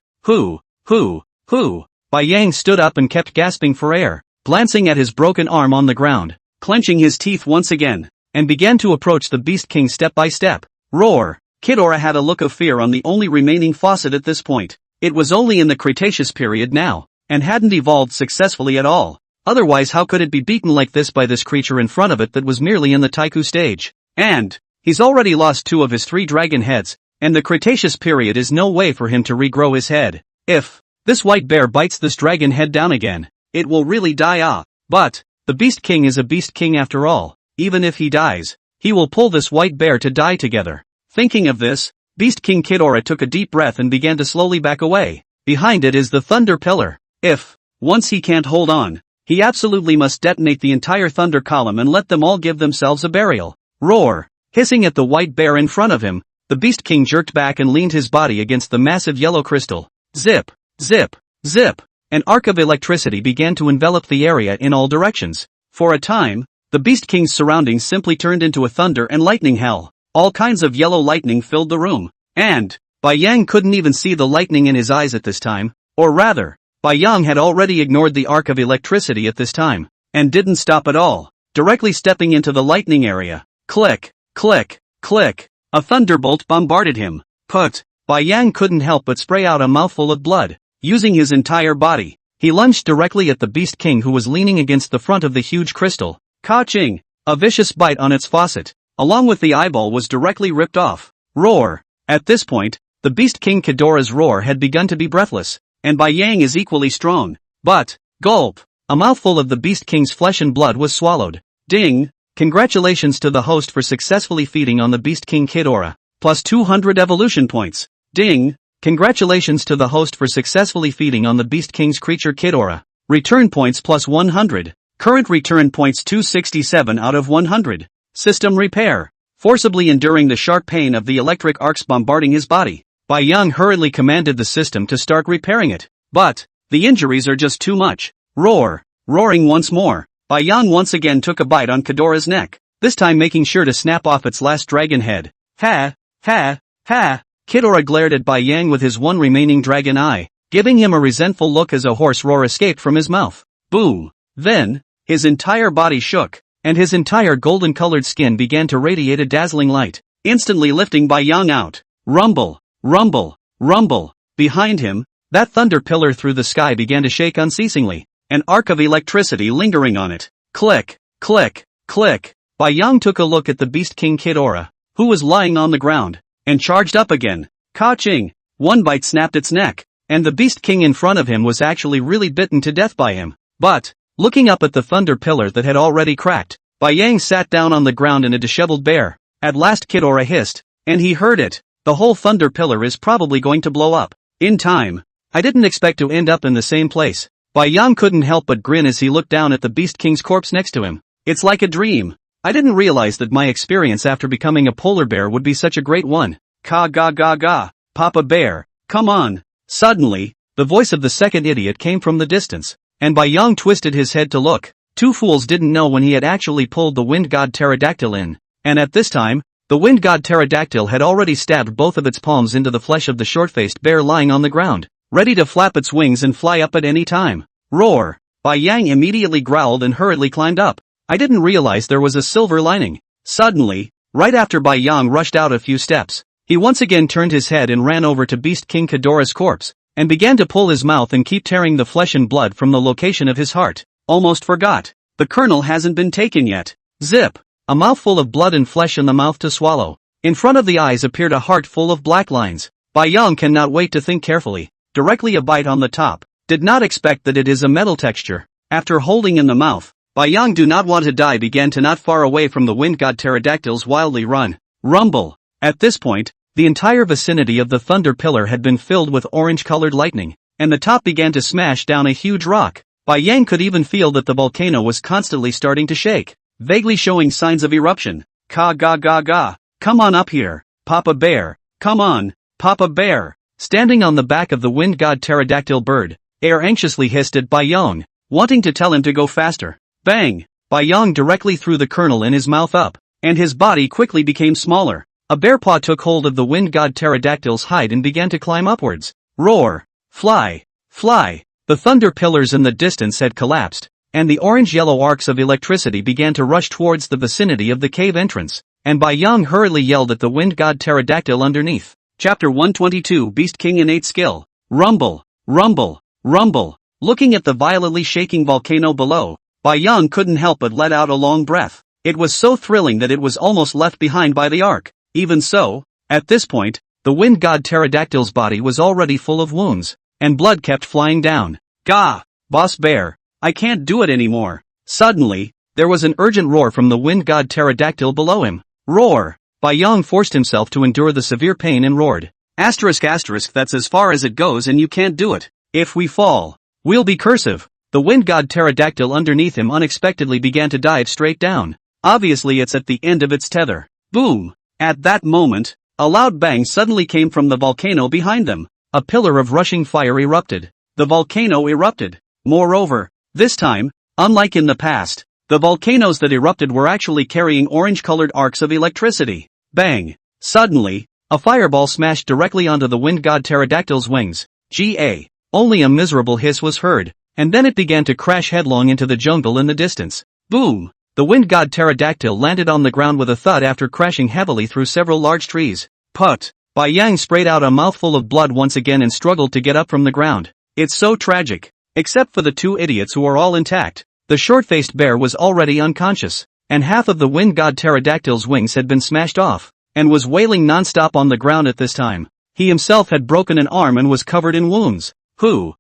Bai Yang stood up and kept gasping for air, glancing at his broken arm on the ground, clenching his teeth once again, and began to approach the Beast King step by step. Roar! Ghidorah had a look of fear on the only remaining faucet at this point. It was only in the Cretaceous period now, and hadn't evolved successfully at all. Otherwise how could it be beaten like this by this creature in front of it that was merely in the Taiku stage? And he's already lost 2 of his 3 dragon heads, and the Cretaceous period is no way for him to regrow his head. If this white bear bites this dragon head down again, it will really die. But the Beast King is a Beast King after all. Even if he dies, he will pull this white bear to die together. Thinking of this, Beast King Ghidorah took a deep breath and began to slowly back away. Behind it is the Thunder Pillar. If once he can't hold on, he absolutely must detonate the entire Thunder Column and let them all give themselves a burial. Roar! Hissing at the white bear in front of him, the Beast King jerked back and leaned his body against the massive yellow crystal. Zip! Zip! Zip! An arc of electricity began to envelop the area in all directions. For a time, the Beast King's surroundings simply turned into a thunder and lightning hell. All kinds of yellow lightning filled the room. And Bai Yang couldn't even see the lightning in his eyes at this time. Or rather, Bai Yang had already ignored the arc of electricity at this time, and didn't stop at all, directly stepping into the lightning area. Click, click, click. A thunderbolt bombarded him. Bai Yang couldn't help but spray out a mouthful of blood. Using his entire body, he lunged directly at the Beast King who was leaning against the front of the huge crystal. Ka-ching! A vicious bite on its faucet, along with the eyeball, was directly ripped off. Roar! At this point, the Beast King Ghidorah's roar had begun to be breathless, and Bai Yang is equally strong. But, gulp! A mouthful of the Beast King's flesh and blood was swallowed. Ding! Congratulations to the host for successfully feeding on the Beast King Ghidorah. Plus 200 evolution points. Ding! Congratulations to the host for successfully feeding on the Beast King's creature Ghidorah. Return points plus 100. Current return points 267 out of 100. System repair. Forcibly enduring the sharp pain of the electric arcs bombarding his body, Bai Yang hurriedly commanded the system to start repairing it. But the injuries are just too much. Roar! Roaring once more, Bai Yang once again took a bite on Ghidorah's neck, this time making sure to snap off its last dragon head. Ha! Ha! Ha! Ghidorah glared at Bai Yang with his one remaining dragon eye, giving him a resentful look as a hoarse roar escaped from his mouth. Boom! Then, his entire body shook, and his entire golden-colored skin began to radiate a dazzling light, instantly lifting Bai Yang out. Rumble! Rumble! Rumble! Behind him, that thunder pillar through the sky began to shake unceasingly, an arc of electricity lingering on it. Click! Click! Click! Bai Yang took a look at the Beast King Ghidorah, who was lying on the ground, and charged up again. Ka-ching! One bite snapped its neck, and the Beast King in front of him was actually really bitten to death by him. But, looking up at the thunder pillar that had already cracked, Bai Yang sat down on the ground in a disheveled bear. At last Ghidorah hissed, and he heard it. The whole thunder pillar is probably going to blow up. In time. I didn't expect to end up in the same place. Bai Yang couldn't help but grin as he looked down at the Beast King's corpse next to him. It's like a dream. I didn't realize that my experience after becoming a polar bear would be such a great one. Ka-ga-ga-ga, Papa Bear, come on. Suddenly, the voice of the second idiot came from the distance, and Bai Yang twisted his head to look. Two fools didn't know when he had actually pulled the wind god pterodactyl in, and at this time, The wind god pterodactyl had already stabbed both of its palms into the flesh of the short-faced bear lying on the ground, ready to flap its wings and fly up at any time. Roar! Bai Yang immediately growled and hurriedly climbed up. I didn't realize there was a silver lining. Suddenly, right after Bai Yang rushed out a few steps, he once again turned his head and ran over to Beast King Ghidorah's corpse, and began to pull his mouth and keep tearing the flesh and blood from the location of his heart. Almost forgot. The kernel hasn't been taken yet. Zip! A mouthful of blood and flesh in the mouth to swallow. In front of the eyes appeared a heart full of black lines. Bai Yang cannot wait to think carefully. Directly a bite on the top. Did not expect that it is a metal texture. After holding in the mouth, Bai Yang do not want to die began to not far away from the wind god pterodactyls wildly run. Rumble! At this point, the entire vicinity of the thunder pillar had been filled with orange-colored lightning, and the top began to smash down a huge rock. Bai Yang could even feel that the volcano was constantly starting to shake, vaguely showing signs of eruption. Ka ga ga ga! Come on up here, Papa Bear! Come on, Papa Bear! Standing on the back of the wind god pterodactyl bird, Air anxiously hissed at Bai Yang, wanting to tell him to go faster. Bang! Bai Yang directly threw the kernel in his mouth up, and his body quickly became smaller. A bear paw took hold of the wind god pterodactyl's hide and began to climb upwards. Roar! Fly! Fly! The thunder pillars in the distance had collapsed, and the orange-yellow arcs of electricity began to rush towards the vicinity of the cave entrance, and Bai Yang hurriedly yelled at the wind god pterodactyl underneath. Chapter 122 Beast King Innate Skill. Rumble! Rumble! Rumble! Looking at the violently shaking volcano below, Bai Yang couldn't help but let out a long breath. It was so thrilling that it was almost left behind by the arc. Even so, at this point, the wind god pterodactyl's body was already full of wounds, and blood kept flying down. Gah! Boss Bear, I can't do it anymore. Suddenly, there was an urgent roar from the wind god pterodactyl below him. Roar! Bai Yang forced himself to endure the severe pain and roared. Asterisk asterisk, that's as far as it goes and you can't do it. If we fall, we'll be cursive. The wind god pterodactyl underneath him unexpectedly began to dive straight down. Obviously it's at the end of its tether. Boom! At that moment, a loud bang suddenly came from the volcano behind them. A pillar of rushing fire erupted. The volcano erupted. Moreover, this time, unlike in the past, the volcanoes that erupted were actually carrying orange-colored arcs of electricity. Bang! Suddenly, a fireball smashed directly onto the wind god pterodactyl's wings. Ga! Only a miserable hiss was heard, and then it began to crash headlong into the jungle in the distance. Boom! The wind god pterodactyl landed on the ground with a thud after crashing heavily through several large trees. Put! Bai Yang sprayed out a mouthful of blood once again and struggled to get up from the ground. It's so tragic. Except for the two idiots who are all intact. The short-faced bear was already unconscious, and half of the wind god pterodactyl's wings had been smashed off, and was wailing non-stop on the ground at this time. He himself had broken an arm and was covered in wounds. Who?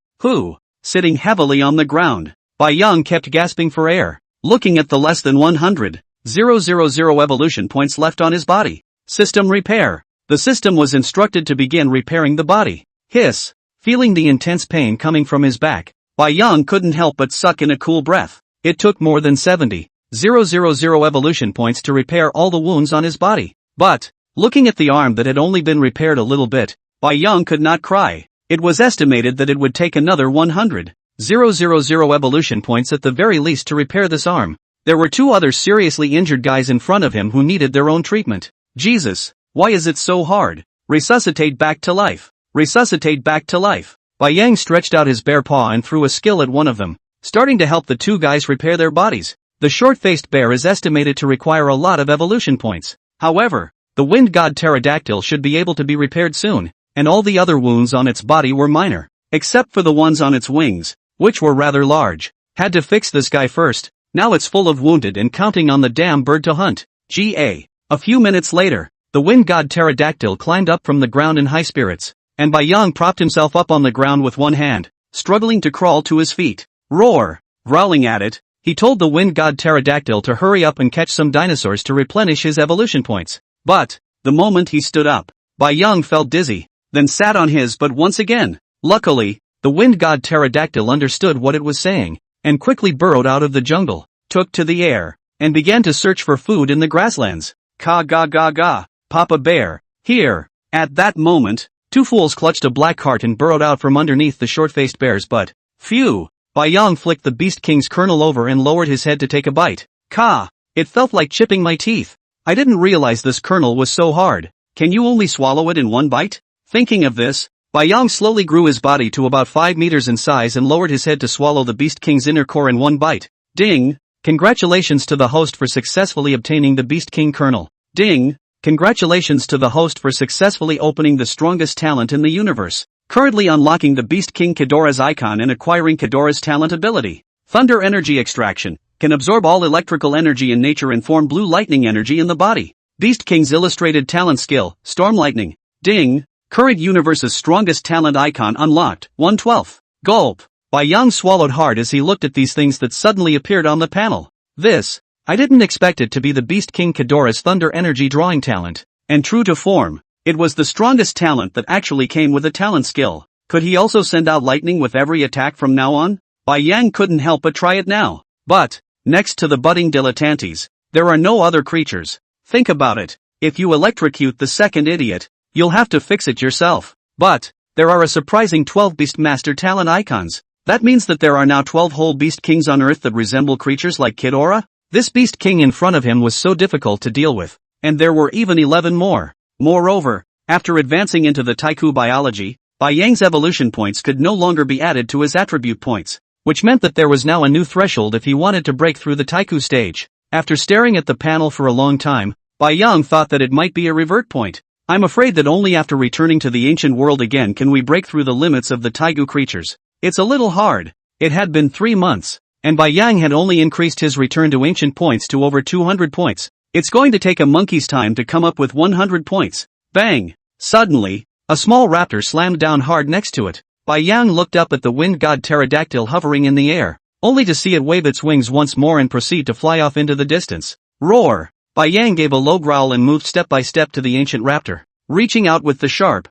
Sitting heavily on the ground, Bai Yang kept gasping for air, looking at the less than 100,000 evolution points left on his body. System repair. The system was instructed to begin repairing the body. Hiss. Feeling the intense pain coming from his back, Bai Yang couldn't help but suck in a cool breath. It took more than 70,000 evolution points to repair all the wounds on his body. But, looking at the arm that had only been repaired a little bit, Bai Yang could not cry. It was estimated that it would take another 100,000 evolution points at the very least to repair this arm. There were two other seriously injured guys in front of him who needed their own treatment. Jesus, why is it so hard? Resuscitate back to life. Resuscitate back to life. Bai Yang stretched out his bare paw and threw a skill at one of them, starting to help the two guys repair their bodies. The short-faced bear is estimated to require a lot of evolution points. However, the wind god pterodactyl should be able to be repaired soon, and all the other wounds on its body were minor, except for the ones on its wings, which were rather large. Had to fix this guy first. Now it's full of wounded and counting on the damn bird to hunt. Ga. A few minutes later, the wind god pterodactyl climbed up from the ground in high spirits, and Bai Yang propped himself up on the ground with one hand, struggling to crawl to his feet. Roar! Growling at it, he told the wind god pterodactyl to hurry up and catch some dinosaurs to replenish his evolution points. But, the moment he stood up, Bai Yang felt dizzy, then sat on his butt once again. Luckily, the wind god pterodactyl understood what it was saying, and quickly burrowed out of the jungle, took to the air, and began to search for food in the grasslands. Ka ga ga ga, Papa Bear, here! At that moment, two fools clutched a black cart and burrowed out from underneath the short-faced bear's butt. Phew! Bai Yang flicked the Beast King's kernel over and lowered his head to take a bite. Ka! It felt like chipping my teeth. I didn't realize this kernel was so hard. Can you only swallow it in one bite? Thinking of this, Bai Yang slowly grew his body to about 5 meters in size and lowered his head to swallow the Beast King's inner core in one bite. Ding! Congratulations to the host for successfully obtaining the Beast King kernel. Ding! Congratulations to the host for successfully opening the strongest talent in the universe. Currently unlocking the Beast King Kidora's icon and acquiring Kidora's talent ability. Thunder Energy Extraction. Can absorb all electrical energy in nature and form blue lightning energy in the body. Beast King's illustrated talent skill, Storm Lightning. Ding! Current universe's strongest talent icon unlocked, 1/12. Gulp. Bai Yang swallowed hard as he looked at these things that suddenly appeared on the panel. I didn't expect it to be the Beast King Kidora's Thunder Energy drawing talent. And true to form, it was the strongest talent that actually came with a talent skill. Could he also send out lightning with every attack from now on? Bai Yang couldn't help but try it now. But, next to the budding dilettantes, there are no other creatures. Think about it, if you electrocute the second idiot, you'll have to fix it yourself. But, there are a surprising 12 Beastmaster talent icons. That means that there are now 12 whole Beast Kings on Earth that resemble creatures like Kidora? This Beast King in front of him was so difficult to deal with, and there were even 11 more. Moreover, after advancing into the Taiku biology, Bai Yang's evolution points could no longer be added to his attribute points, which meant that there was now a new threshold if he wanted to break through the Taiku stage. After staring at the panel for a long time, Bai Yang thought that it might be a revert point. I'm afraid that only after returning to the ancient world again can we break through the limits of the Taigu creatures. It's a little hard. It had been 3 months, and Bai Yang had only increased his return to ancient points to over 200 points. It's going to take a monkey's time to come up with 100 points. Bang! Suddenly, a small raptor slammed down hard next to it. Bai Yang looked up at the wind god pterodactyl hovering in the air, only to see it wave its wings once more and proceed to fly off into the distance. Roar! Bai Yang gave a low growl and moved step by step to the ancient raptor, reaching out with the sharp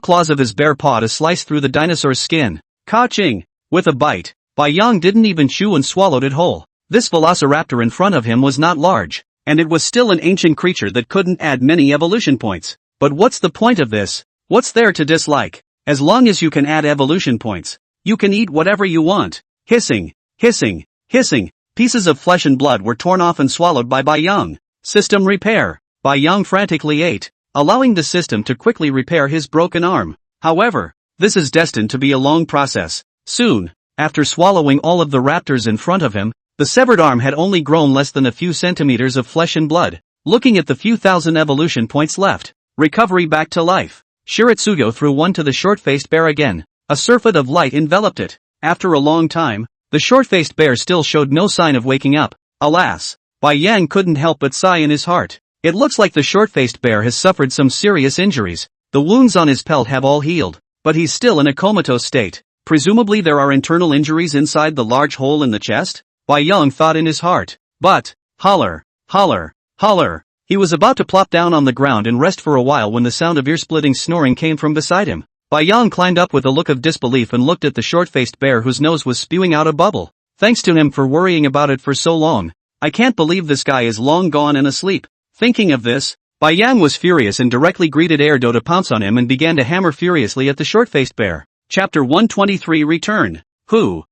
claws of his bare paw to slice through the dinosaur's skin. Ka-ching! With a bite, Bai Yang didn't even chew and swallowed it whole. This velociraptor in front of him was not large, and it was still an ancient creature that couldn't add many evolution points. But what's the point of this? What's there to dislike? As long as you can add evolution points, you can eat whatever you want. Hissing, hissing, hissing, pieces of flesh and blood were torn off and swallowed by Bai Yang. System repair. Bai Yang frantically ate, allowing the system to quickly repair his broken arm. However, this is destined to be a long process. Soon, after swallowing all of the raptors in front of him, the severed arm had only grown less than a few centimeters of flesh and blood. Looking at the few thousand evolution points left, recovery back to life. Shiritsugo threw one to the short-faced bear again. A surfeit of light enveloped it. After a long time, the short-faced bear still showed no sign of waking up. Alas! Bai Yang couldn't help but sigh in his heart. It looks like the short-faced bear has suffered some serious injuries. The wounds on his pelt have all healed, but he's still in a comatose state. Presumably there are internal injuries inside the large hole in the chest? Bai Yang thought in his heart. But, holler, holler, holler. He was about to plop down on the ground and rest for a while when the sound of ear-splitting snoring came from beside him. Bai Yang climbed up with a look of disbelief and looked at the short-faced bear whose nose was spewing out a bubble. Thanks to him for worrying about it for so long. I can't believe this guy is long gone and asleep. Thinking of this, Bai Yang was furious and directly greeted Erdo to pounce on him and began to hammer furiously at the short-faced bear. Chapter 123 Return. Who?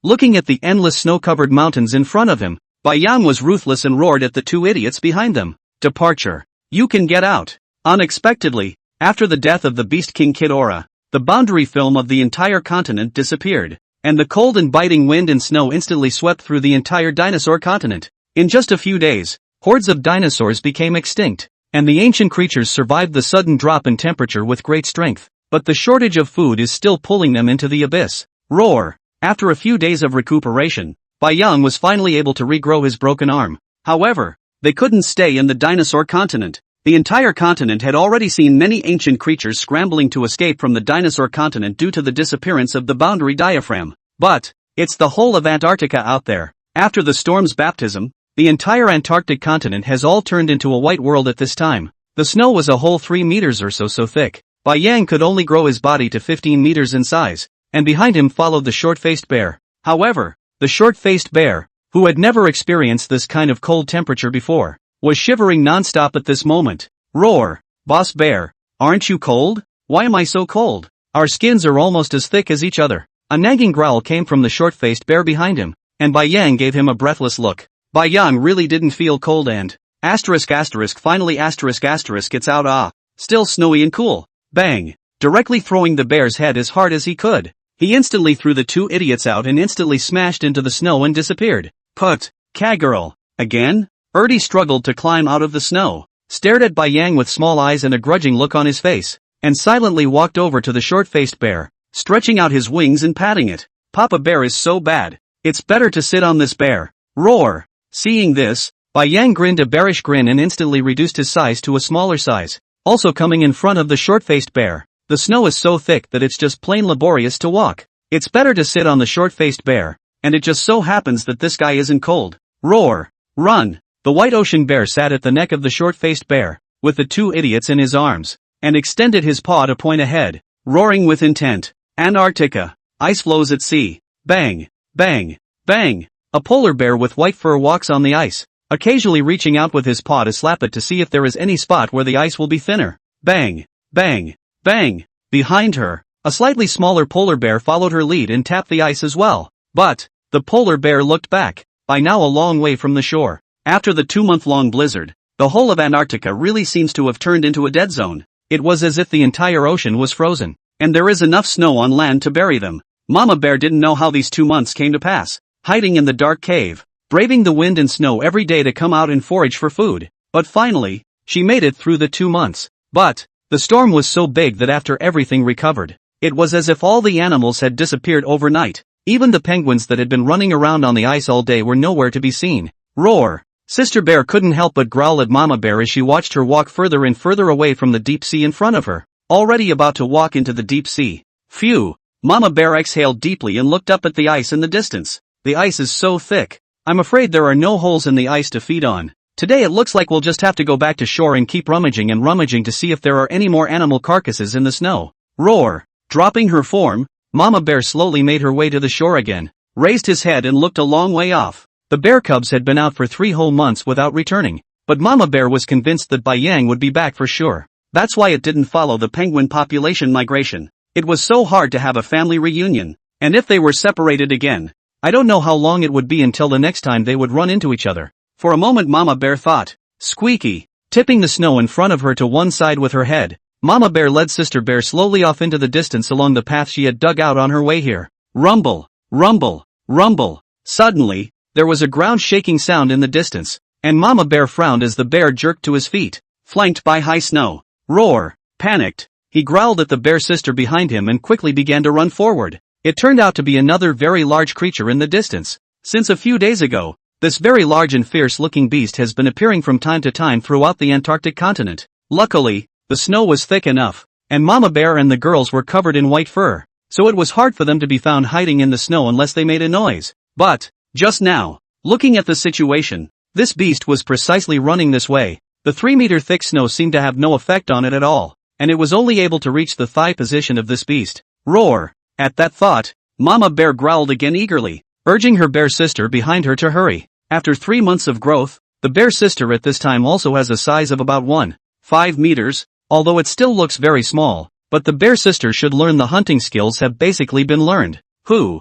Looking at the endless snow-covered mountains in front of him, Bai Yang was ruthless and roared at the two idiots behind them. Departure. You can get out. Unexpectedly, after the death of the Beast King Kidora, the boundary film of the entire continent disappeared, and the cold and biting wind and snow instantly swept through the entire dinosaur continent. In just a few days, hordes of dinosaurs became extinct, and the ancient creatures survived the sudden drop in temperature with great strength. But the shortage of food is still pulling them into the abyss. Roar! After a few days of recuperation, Bai Yang was finally able to regrow his broken arm. However, they couldn't stay in the dinosaur continent. The entire continent had already seen many ancient creatures scrambling to escape from the dinosaur continent due to the disappearance of the boundary diaphragm. But, it's the whole of Antarctica out there. After the storm's baptism, the entire Antarctic continent has all turned into a white world at this time. The snow was a whole 3 meters or so thick. Bai Yang could only grow his body to 15 meters in size, and behind him followed the short-faced bear. However, the short-faced bear, who had never experienced this kind of cold temperature before, was shivering non-stop at this moment. Roar! Boss bear, aren't you cold? Why am I so cold? Our skins are almost as thick as each other. A nagging growl came from the short-faced bear behind him, and Bai Yang gave him a breathless look. Bai Yang really didn't feel cold and, Finally it's out. Still snowy and cool. Bang. Directly throwing the bear's head as hard as he could. He instantly threw the two idiots out and instantly smashed into the snow and disappeared. Put. Girl. Again? Erdy struggled to climb out of the snow, stared at Bai Yang with small eyes and a grudging look on his face, and silently walked over to the short-faced bear, stretching out his wings and patting it. Papa Bear is so bad. It's better to sit on this bear. Roar. Seeing this, Bai Yang grinned a bearish grin and instantly reduced his size to a smaller size, also coming in front of the short-faced bear. The snow is so thick that it's just plain laborious to walk. It's better to sit on the short-faced bear, and it just so happens that this guy isn't cold. Roar. Run. The white ocean bear sat at the neck of the short-faced bear, with the two idiots in his arms, and extended his paw to point ahead, roaring with intent. Antarctica. Ice flows at sea. Bang. Bang. Bang. A polar bear with white fur walks on the ice, occasionally reaching out with his paw to slap it to see if there is any spot where the ice will be thinner. Bang. Bang. Bang. Behind her, a slightly smaller polar bear followed her lead and tapped the ice as well. But the polar bear looked back, by now a long way from the shore. After the 2-month-long blizzard, the whole of Antarctica really seems to have turned into a dead zone. It was as if the entire ocean was frozen, and there is enough snow on land to bury them. Mama Bear didn't know how these 2 months came to pass, hiding in the dark cave, braving the wind and snow every day to come out and forage for food. But finally, she made it through the 2 months. But the storm was so big that after everything recovered, it was as if all the animals had disappeared overnight. Even the penguins that had been running around on the ice all day were nowhere to be seen. Roar. Sister Bear couldn't help but growl at Mama Bear as she watched her walk further and further away from the deep sea in front of her, already about to walk into the deep sea. Phew. Mama Bear exhaled deeply and looked up at the ice in the distance. The ice is so thick. I'm afraid there are no holes in the ice to feed on. Today it looks like we'll just have to go back to shore and keep rummaging to see if there are any more animal carcasses in the snow. Roar. Dropping her form, Mama Bear slowly made her way to the shore again, raised his head and looked a long way off. The bear cubs had been out for 3 whole months without returning, but Mama Bear was convinced that Bai Yang would be back for sure. That's why it didn't follow the penguin population migration. It was so hard to have a family reunion, and if they were separated again, I don't know how long it would be until the next time they would run into each other. For a moment Mama Bear thought. Squeaky. Tipping the snow in front of her to one side with her head, Mama Bear led Sister Bear slowly off into the distance along the path she had dug out on her way here. Rumble. Rumble. Rumble. Suddenly, there was a ground-shaking sound in the distance, and Mama Bear frowned as the bear jerked to his feet, flanked by high snow. Roar. Panicked. He growled at the bear sister behind him and quickly began to run forward. It turned out to be another very large creature in the distance. Since a few days ago, this very large and fierce-looking beast has been appearing from time to time throughout the Antarctic continent. Luckily, the snow was thick enough, and Mama Bear and the girls were covered in white fur, so it was hard for them to be found hiding in the snow unless they made a noise. But just now, looking at the situation, this beast was precisely running this way. The 3-meter thick snow seemed to have no effect on it at all, and it was only able to reach the thigh position of this beast. Roar. At that thought, Mama Bear growled again eagerly, urging her bear sister behind her to hurry. After 3 months of growth, the bear sister at this time also has a size of about 1.5 meters, although it still looks very small, but the bear sister should learn the hunting skills have basically been learned. Who.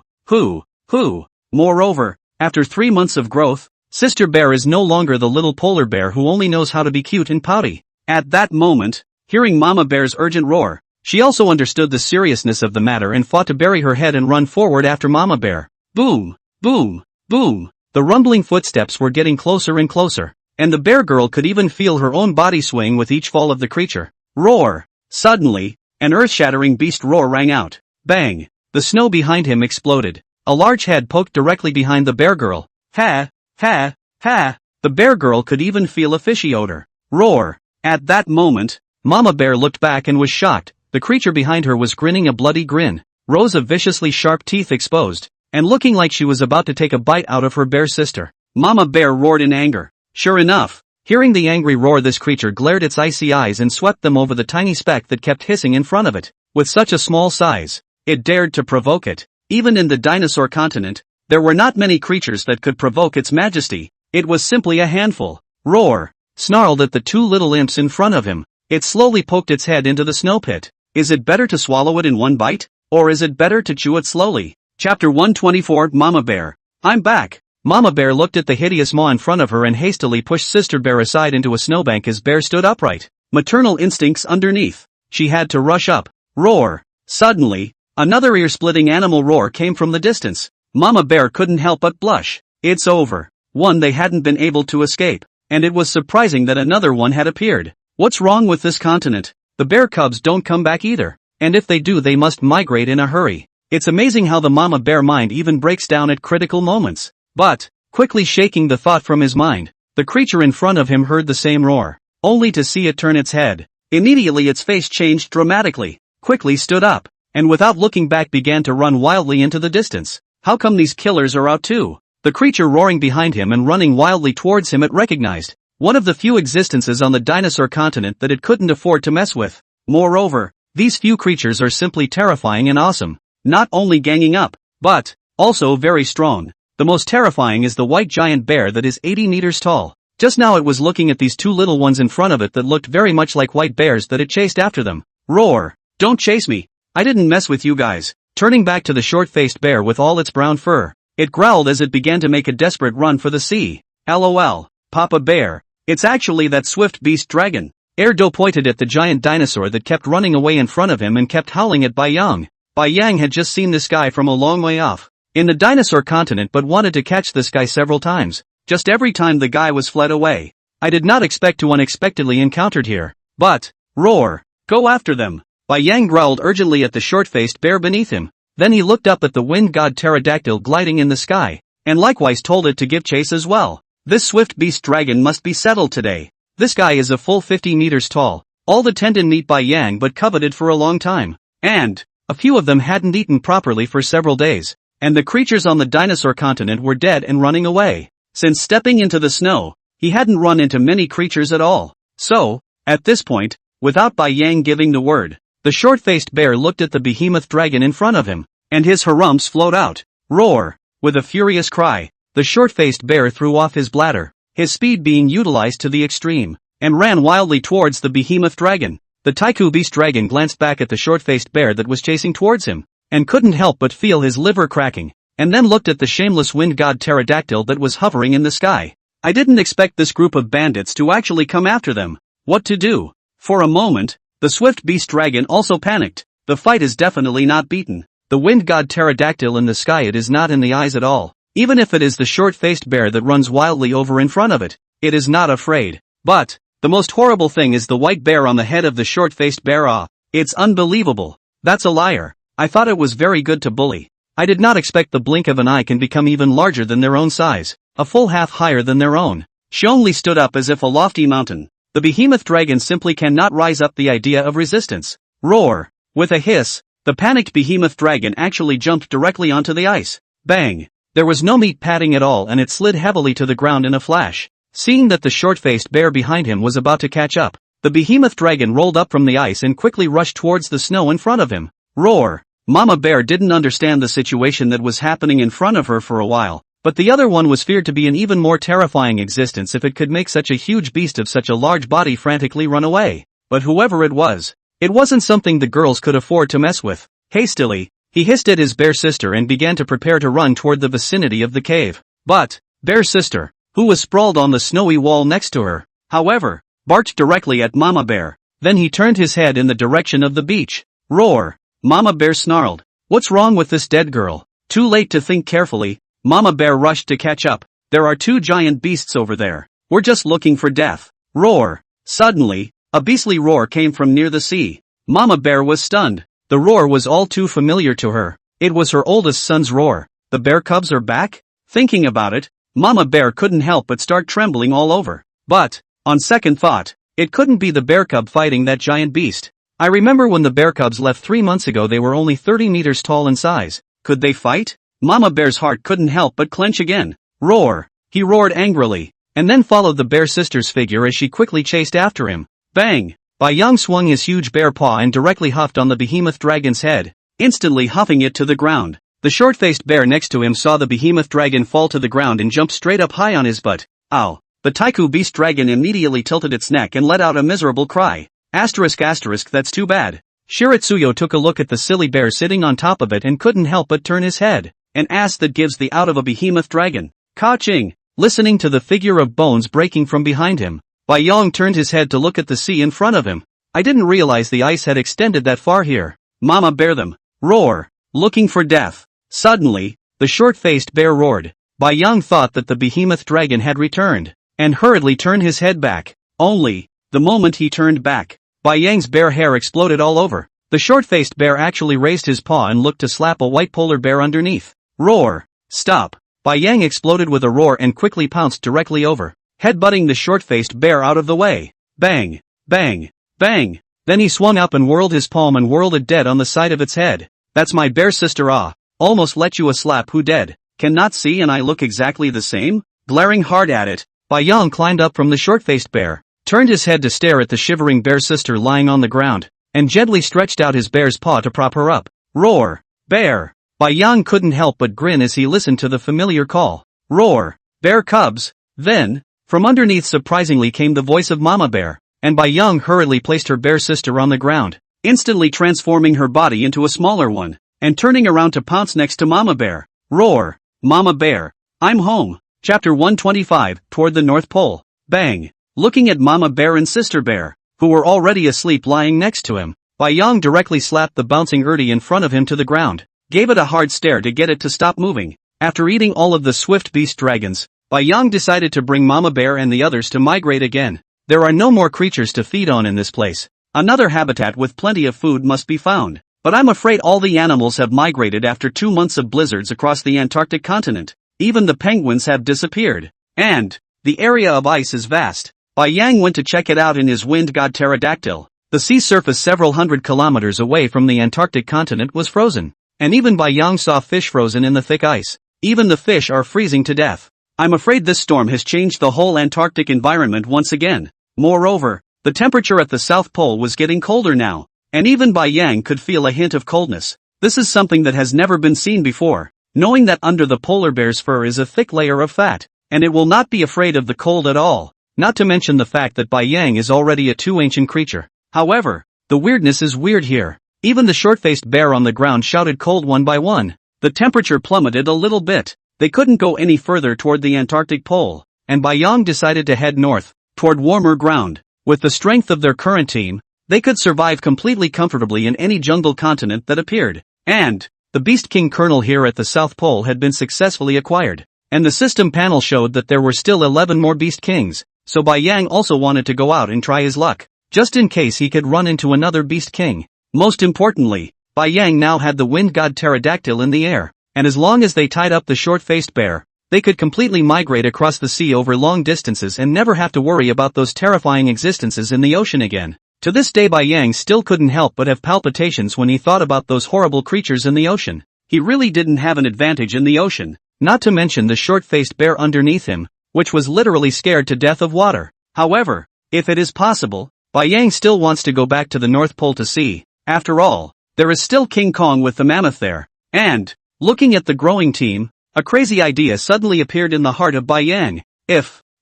Moreover, after 3 months of growth, Sister Bear is no longer the little polar bear who only knows how to be cute and pouty. At that moment, hearing Mama Bear's urgent roar, she also understood the seriousness of the matter and fought to bury her head and run forward after Mama Bear. Boom! Boom! Boom! The rumbling footsteps were getting closer and closer, and the bear girl could even feel her own body swaying with each fall of the creature. Roar! Suddenly, an earth-shattering beast roar rang out. Bang! The snow behind him exploded. A large head poked directly behind the bear girl. Ha! Ha! Ha! The bear girl could even feel a fishy odor. Roar! At that moment, Mama Bear looked back and was shocked. The creature behind her was grinning a bloody grin, rows of viciously sharp teeth exposed, and looking like she was about to take a bite out of her bear sister. Mama Bear roared in anger. Sure enough, hearing the angry roar, this creature glared its icy eyes and swept them over the tiny speck that kept hissing in front of it. With such a small size, it dared to provoke it. Even in the dinosaur continent, there were not many creatures that could provoke its majesty. It was simply a handful. Roar! Snarled at the 2 little imps in front of him. It slowly poked its head into the snow pit. Is it better to swallow it in one bite, or is it better to chew it slowly? Chapter 124. Mama Bear. I'm back. Mama Bear looked at the hideous maw in front of her and hastily pushed Sister Bear aside into a snowbank as Bear stood upright. Maternal instincts underneath. She had to rush up. Roar. Suddenly, another ear-splitting animal roar came from the distance. Mama Bear couldn't help but blush. It's over. One, they hadn't been able to escape. And it was surprising that another one had appeared. What's wrong with this continent? The bear cubs don't come back either. And if they do, they must migrate in a hurry. It's amazing how the mama bear mind even breaks down at critical moments. But, quickly shaking the thought from his mind, the creature in front of him heard the same roar, only to see it turn its head. Immediately its face changed dramatically, quickly stood up, and without looking back began to run wildly into the distance. How come these killers are out too? The creature roaring behind him and running wildly towards him it recognized. One of the few existences on the dinosaur continent that it couldn't afford to mess with. Moreover, these few creatures are simply terrifying and awesome. Not only ganging up, but also very strong. The most terrifying is the white giant bear that is 80 meters tall. Just now it was looking at these two little ones in front of it that looked very much like white bears that it chased after them. Roar! Don't chase me! I didn't mess with you guys. Turning back to the short-faced bear with all its brown fur, it growled as it began to make a desperate run for the sea. LOL, Papa Bear. It's actually that swift beast dragon. Erdo pointed at the giant dinosaur that kept running away in front of him and kept howling at Bai Yang. Bai Yang had just seen this guy from a long way off in the dinosaur continent but wanted to catch this guy several times. Just every time the guy was fled away. I did not expect to unexpectedly encountered here. But, roar, go after them. Bai Yang growled urgently at the short-faced bear beneath him. Then he looked up at the wind god pterodactyl gliding in the sky, and likewise told it to give chase as well. This swift beast dragon must be settled today. This guy is a full 50 meters tall, all the tendon meat Bai Yang but coveted for a long time. And, a few of them hadn't eaten properly for several days, and the creatures on the dinosaur continent were dead and running away. Since stepping into the snow, he hadn't run into many creatures at all. So, at this point, without Bai Yang giving the word, the short-faced bear looked at the behemoth dragon in front of him, and his harumphs flowed out. Roar! With a furious cry, the short-faced bear threw off his bladder, his speed being utilized to the extreme, and ran wildly towards the behemoth dragon. The Taiku beast dragon glanced back at the short-faced bear that was chasing towards him, and couldn't help but feel his liver cracking, and then looked at the shameless wind god pterodactyl that was hovering in the sky. I didn't expect this group of bandits to actually come after them. What to do? For a moment, the swift beast dragon also panicked. The fight is definitely not beaten. The wind god pterodactyl in the sky, it is not in the eyes at all. Even if it is the short-faced bear that runs wildly over in front of it, it is not afraid. But, the most horrible thing is the white bear on the head of the short-faced bear. Ah, it's unbelievable. That's a liar. I thought it was very good to bully. I did not expect the blink of an eye can become even larger than their own size, a full half higher than their own. She only stood up as if a lofty mountain. The behemoth dragon simply cannot rise up the idea of resistance. Roar! With a hiss, the panicked behemoth dragon actually jumped directly onto the ice. Bang! There was no meat padding at all and it slid heavily to the ground in a flash. Seeing that the short-faced bear behind him was about to catch up, the behemoth dragon rolled up from the ice and quickly rushed towards the snow in front of him. Roar! Mama Bear didn't understand the situation that was happening in front of her for a while, but the other one was feared to be an even more terrifying existence if it could make such a huge beast of such a large body frantically run away. But whoever it wasn't something the girls could afford to mess with. Hastily, he hissed at his bear sister and began to prepare to run toward the vicinity of the cave. But, bear sister, who was sprawled on the snowy wall next to her, however, barked directly at Mama Bear. Then he turned his head in the direction of the beach. Roar! Mama Bear snarled. What's wrong with this dead girl? Too late to think carefully, Mama Bear rushed to catch up. There are two giant beasts over there. We're just looking for death. Roar! Suddenly, a beastly roar came from near the sea. Mama Bear was stunned. The roar was all too familiar to her. It was her oldest son's roar. The bear cubs are back? Thinking about it, Mama Bear couldn't help but start trembling all over. But, on second thought, it couldn't be the bear cub fighting that giant beast. I remember when the bear cubs left 3 months ago, they were only 30 meters tall in size. Could they fight? Mama Bear's heart couldn't help but clench again. Roar! He roared angrily, and then followed the bear sister's figure as she quickly chased after him. Bang! Bai Yang swung his huge bear paw and directly huffed on the behemoth dragon's head, instantly huffing it to the ground. The short-faced bear next to him saw the behemoth dragon fall to the ground and jumped straight up high on his butt. Ow! The Taiku beast dragon immediately tilted its neck and let out a miserable cry. That's too bad. Shiritsuyo took a look at the silly bear sitting on top of it and couldn't help but turn his head. An ass that gives the out of a behemoth dragon. Ka-ching! Listening to the figure of bones breaking from behind him, Bai Yong turned his head to look at the sea in front of him. I didn't realize the ice had extended that far here. Mama bear them. Roar. Looking for death. Suddenly, the short-faced bear roared. Bai Yong thought that the behemoth dragon had returned, and hurriedly turned his head back. Only, the moment he turned back, Bai Yang's bear hair exploded all over. The short-faced bear actually raised his paw and looked to slap a white polar bear underneath. Roar. Stop. Bai Yang exploded with a roar and quickly pounced directly over, headbutting the short-faced bear out of the way. Bang. Bang. Bang. Then he swung up and whirled his palm and whirled it dead on the side of its head. That's my bear sister. Ah. Almost let you a slap. Who dead? Can not see and I look exactly the same? Glaring hard at it, Bai Yang climbed up from the short-faced bear, turned his head to stare at the shivering bear sister lying on the ground, and gently stretched out his bear's paw to prop her up. Roar. Bear. Bai Yang couldn't help but grin as he listened to the familiar call. Roar. Bear cubs. Then, from underneath surprisingly came the voice of Mama Bear, and Bai Yang hurriedly placed her bear sister on the ground, instantly transforming her body into a smaller one, and turning around to pounce next to Mama Bear. Roar. Mama Bear. I'm home. Chapter 125, Toward the North Pole. Bang. Looking at Mama Bear and Sister Bear, who were already asleep lying next to him, Bai Yang directly slapped the bouncing Ertie in front of him to the ground, gave it a hard stare to get it to stop moving. After eating all of the swift beast dragons, Bai Yang decided to bring Mama Bear and the others to migrate again. There are no more creatures to feed on in this place. Another habitat with plenty of food must be found. But I'm afraid all the animals have migrated after 2 months of blizzards across the Antarctic continent. Even the penguins have disappeared. And the area of ice is vast. Bai Yang went to check it out in his wind god pterodactyl. The sea surface several hundred kilometers away from the Antarctic continent was frozen. And even Bai Yang saw fish frozen in the thick ice. Even the fish are freezing to death. I'm afraid this storm has changed the whole Antarctic environment once again. Moreover, the temperature at the South Pole was getting colder now. And even Bai Yang could feel a hint of coldness. This is something that has never been seen before. Knowing that under the polar bear's fur is a thick layer of fat, and it will not be afraid of the cold at all. Not to mention the fact that Bai Yang is already a too ancient creature. However, the weirdness is weird here. Even the short-faced bear on the ground shouted cold one by one. The temperature plummeted a little bit. They couldn't go any further toward the Antarctic pole, and Bai Yang decided to head north, toward warmer ground. With the strength of their current team, they could survive completely comfortably in any jungle continent that appeared. And the Beast King kernel here at the South Pole had been successfully acquired. And the system panel showed that there were still 11 more Beast Kings, so Bai Yang also wanted to go out and try his luck, just in case he could run into another Beast King. Most importantly, Bai Yang now had the wind god pterodactyl in the air, and as long as they tied up the short-faced bear, they could completely migrate across the sea over long distances and never have to worry about those terrifying existences in the ocean again. To this day Bai Yang still couldn't help but have palpitations when he thought about those horrible creatures in the ocean. He really didn't have an advantage in the ocean, not to mention the short-faced bear underneath him, which was literally scared to death of water. However, if it is possible, Bai Yang still wants to go back to the North Pole to see. After all, there is still King Kong with the mammoth there. And, looking at the growing team, a crazy idea suddenly appeared in the heart of Bai Yang.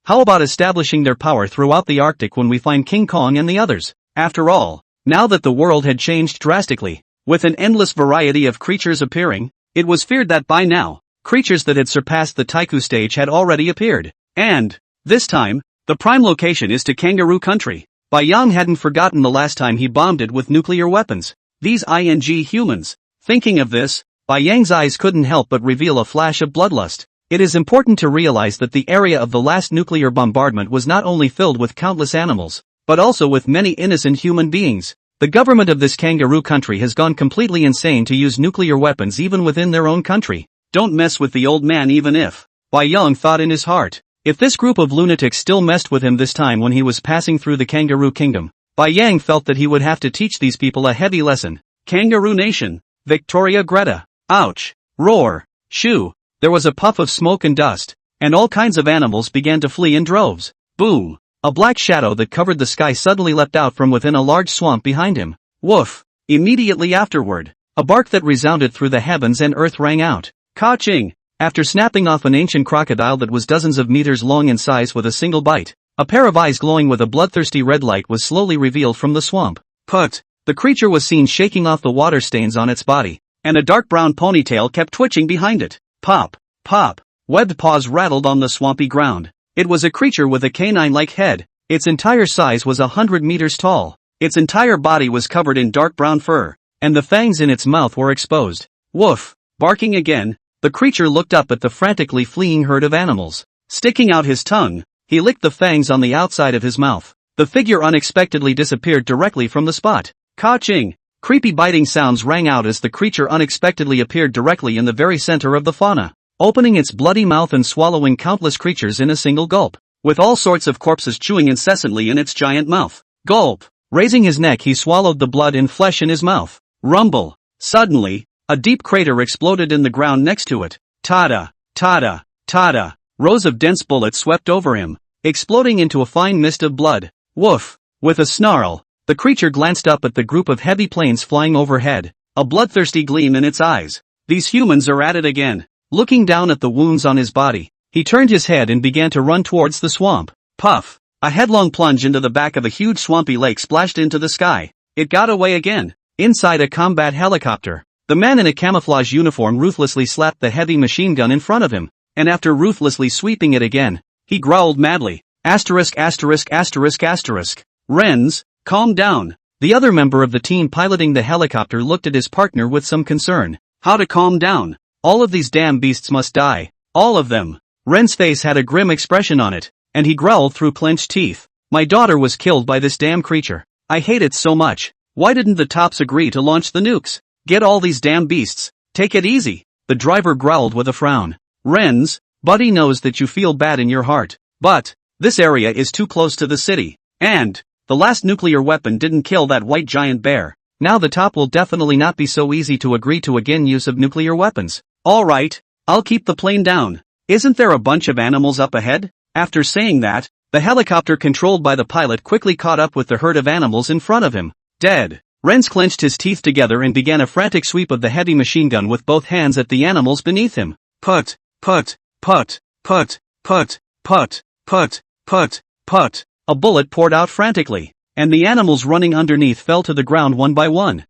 How about establishing their power throughout the Arctic when we find King Kong and the others? After all, now that the world had changed drastically, with an endless variety of creatures appearing, it was feared that by now, creatures that had surpassed the Taiku stage had already appeared. And, this time, the prime location is to Kangaroo Country. Bai Yang hadn't forgotten the last time he bombed it with nuclear weapons. These humans. Thinking of this, Bai Yang's eyes couldn't help but reveal a flash of bloodlust. It is important to realize that the area of the last nuclear bombardment was not only filled with countless animals, but also with many innocent human beings. The government of this Kangaroo Country has gone completely insane to use nuclear weapons even within their own country. Don't mess with the old man even if, Bai Yang thought in his heart. If this group of lunatics still messed with him this time when he was passing through the Kangaroo Kingdom, Bai Yang felt that he would have to teach these people a heavy lesson. Kangaroo Nation. Victoria Greta. Ouch. Roar. Shoo. There was a puff of smoke and dust, and all kinds of animals began to flee in droves. Boom. A black shadow that covered the sky suddenly leapt out from within a large swamp behind him. Woof. Immediately afterward, a bark that resounded through the heavens and earth rang out. Ka-ching. After snapping off an ancient crocodile that was dozens of meters long in size with a single bite, a pair of eyes glowing with a bloodthirsty red light was slowly revealed from the swamp. Put. The creature was seen shaking off the water stains on its body, and a dark brown ponytail kept twitching behind it. Pop. Pop. webbed paws rattled on the swampy ground. It was a creature with a canine-like head. Its entire size was 100 meters tall. Its entire body was covered in dark brown fur, and the fangs in its mouth were exposed. Woof! Barking again, the creature looked up at the frantically fleeing herd of animals. Sticking out his tongue, he licked the fangs on the outside of his mouth. The figure unexpectedly disappeared directly from the spot. Ka-ching! Creepy biting sounds rang out as the creature unexpectedly appeared directly in the very center of the fauna, opening its bloody mouth and swallowing countless creatures in a single gulp, with all sorts of corpses chewing incessantly in its giant mouth. Gulp! Raising his neck, he swallowed the blood and flesh in his mouth. Rumble! Suddenly, a deep crater exploded in the ground next to it. Tada! Tada! Tada! Rows of dense bullets swept over him, exploding into a fine mist of blood. Woof! With a snarl, the creature glanced up at the group of heavy planes flying overhead, a bloodthirsty gleam in its eyes. These humans are at it again. Looking down at the wounds on his body, he turned his head and began to run towards the swamp. Puff! A headlong plunge into the back of a huge swampy lake splashed into the sky. It got away again. Inside a combat helicopter, the man in a camouflage uniform ruthlessly slapped the heavy machine gun in front of him, and after ruthlessly sweeping it again, he growled madly. Asterisk asterisk asterisk asterisk. Renz, calm down. The other member of the team piloting the helicopter looked at his partner with some concern. How to calm down? All of these damn beasts must die. All of them. Ren's face had a grim expression on it, and he growled through clenched teeth. My daughter was killed by this damn creature. I hate it so much. Why didn't the tops agree to launch the nukes? Get all these damn beasts. Take it easy. The driver growled with a frown. Renz, Buddy knows that you feel bad in your heart, but this area is too close to the city, and the last nuclear weapon didn't kill that white giant bear. Now the top will definitely not be so easy to agree to again use of nuclear weapons. Alright, I'll keep the plane down. Isn't there a bunch of animals up ahead? After saying that, the helicopter controlled by the pilot quickly caught up with the herd of animals in front of him. Dead. Renz clenched his teeth together and began a frantic sweep of the heavy machine gun with both hands at the animals beneath him. Put, put, put, put, put, put, put, put, put. A bullet poured out frantically, and the animals running underneath fell to the ground one by one.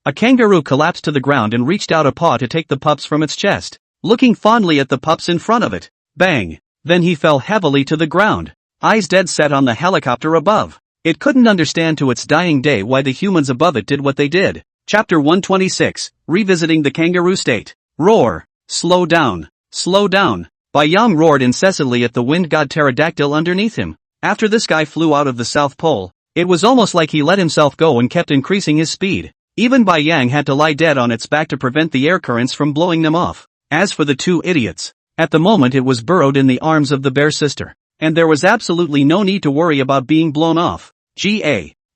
A kangaroo collapsed to the ground and reached out a paw to take the pups from its chest, looking fondly at the pups in front of it. Bang! Then he fell heavily to the ground, eyes dead set on the helicopter above. It couldn't understand to its dying day why the humans above it did what they did. Chapter 126, Revisiting the Kangaroo State. Roar! Slow down! Slow down! Bai Yang roared incessantly at the wind god pterodactyl underneath him. After this guy flew out of the South Pole, it was almost like he let himself go and kept increasing his speed. Even Bai Yang had to lie dead on its back to prevent the air currents from blowing them off. As for the two idiots, at the moment it was burrowed in the arms of the bear sister, and there was absolutely no need to worry about being blown off.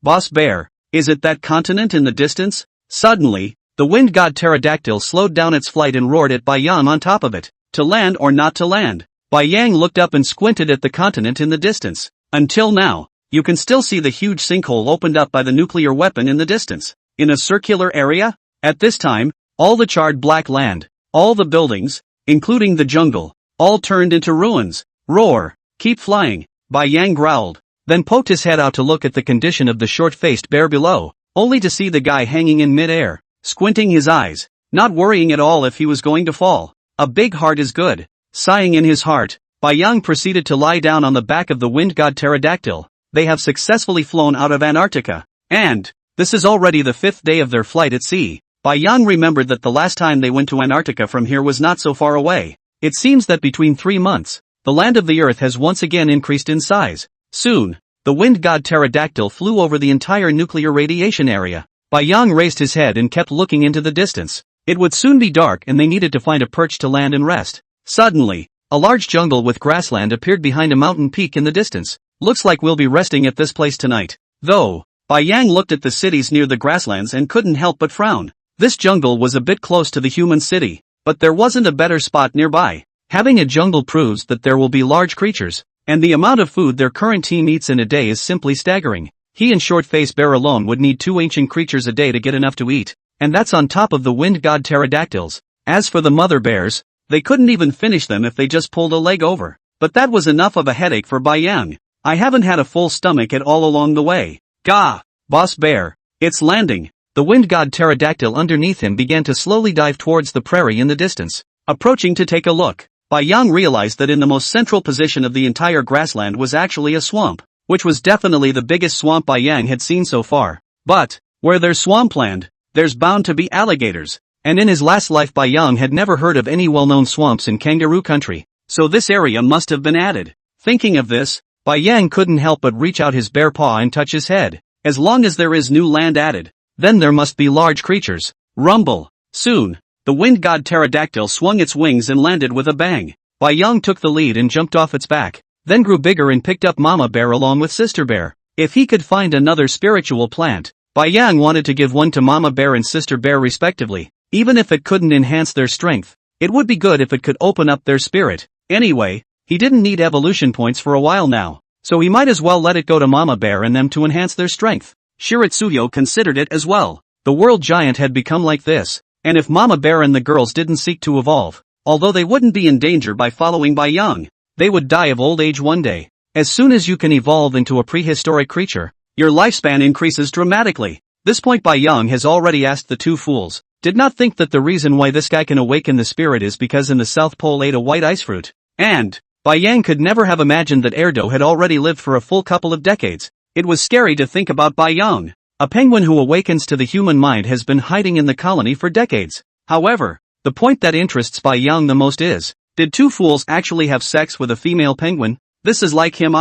Boss Bear, is it that continent in the distance? Suddenly, the wind god pterodactyl slowed down its flight and roared at Bai Yang on top of it. To land or not to land? Bai Yang looked up and squinted at the continent in the distance. Until now, you can still see the huge sinkhole opened up by the nuclear weapon in the distance. In a circular area? At this time, all the charred black land, all the buildings, including the jungle, all turned into ruins. Roar! Keep flying, Bai Yang growled, then poked his head out to look at the condition of the short-faced bear below, only to see the guy hanging in mid-air, squinting his eyes, not worrying at all if he was going to fall. A big heart is good. Sighing in his heart, Bai Yang proceeded to lie down on the back of the wind god pterodactyl. They have successfully flown out of Antarctica, and this is already the 5th day of their flight at sea. Bai Yang remembered that the last time they went to Antarctica from here was not so far away. It seems that between 3 months, the land of the earth has once again increased in size. Soon, the wind god pterodactyl flew over the entire nuclear radiation area. Bai Yang raised his head and kept looking into the distance. It would soon be dark and they needed to find a perch to land and rest. Suddenly, a large jungle with grassland appeared behind a mountain peak in the distance. Looks like we'll be resting at this place tonight. Though, Bai Yang looked at the cities near the grasslands and couldn't help but frown. This jungle was a bit close to the human city, but there wasn't a better spot nearby. Having a jungle proves that there will be large creatures, and the amount of food their current team eats in a day is simply staggering. He and Short-Face Bear alone would need 2 ancient creatures a day to get enough to eat, and that's on top of the wind god pterodactyls. As for the mother bears, they couldn't even finish them if they just pulled a leg over. But that was enough of a headache for Bai Yang. I haven't had a full stomach at all along the way. Gah! Boss Bear, it's landing. The wind god pterodactyl underneath him began to slowly dive towards the prairie in the distance, approaching to take a look. Bai Yang realized that in the most central position of the entire grassland was actually a swamp, which was definitely the biggest swamp Bai Yang had seen so far. But, where there's swampland, there's bound to be alligators, and in his last life Bai Yang had never heard of any well-known swamps in kangaroo country, so this area must have been added. Thinking of this, Bai Yang couldn't help but reach out his bare paw and touch his head. As long as there is new land added, then there must be large creatures. Rumble. Soon, the wind god pterodactyl swung its wings and landed with a bang. Bai Yang took the lead and jumped off its back, then grew bigger and picked up Mama Bear along with Sister Bear. If he could find another spiritual plant, Bai Yang wanted to give one to Mama Bear and Sister Bear respectively. Even if it couldn't enhance their strength, it would be good if it could open up their spirit. Anyway, he didn't need evolution points for a while now, so he might as well let it go to Mama Bear and them to enhance their strength. Shiritsuyo considered it as well. The world giant had become like this, and if Mama Bear and the girls didn't seek to evolve, although they wouldn't be in danger by following Bai Yang, they would die of old age one day. As soon as you can evolve into a prehistoric creature, your lifespan increases dramatically. This point Bai Yang has already asked the two fools, did not think that the reason why this guy can awaken the spirit is because in the South Pole ate a white ice fruit. And, Bai Yang could never have imagined that Erdo had already lived for a full couple of decades. It was scary to think about Bai Yang. A penguin who awakens to the human mind has been hiding in the colony for decades. However, the point that interests Bai Yang the most is, did two fools actually have sex with a female penguin? This is like him.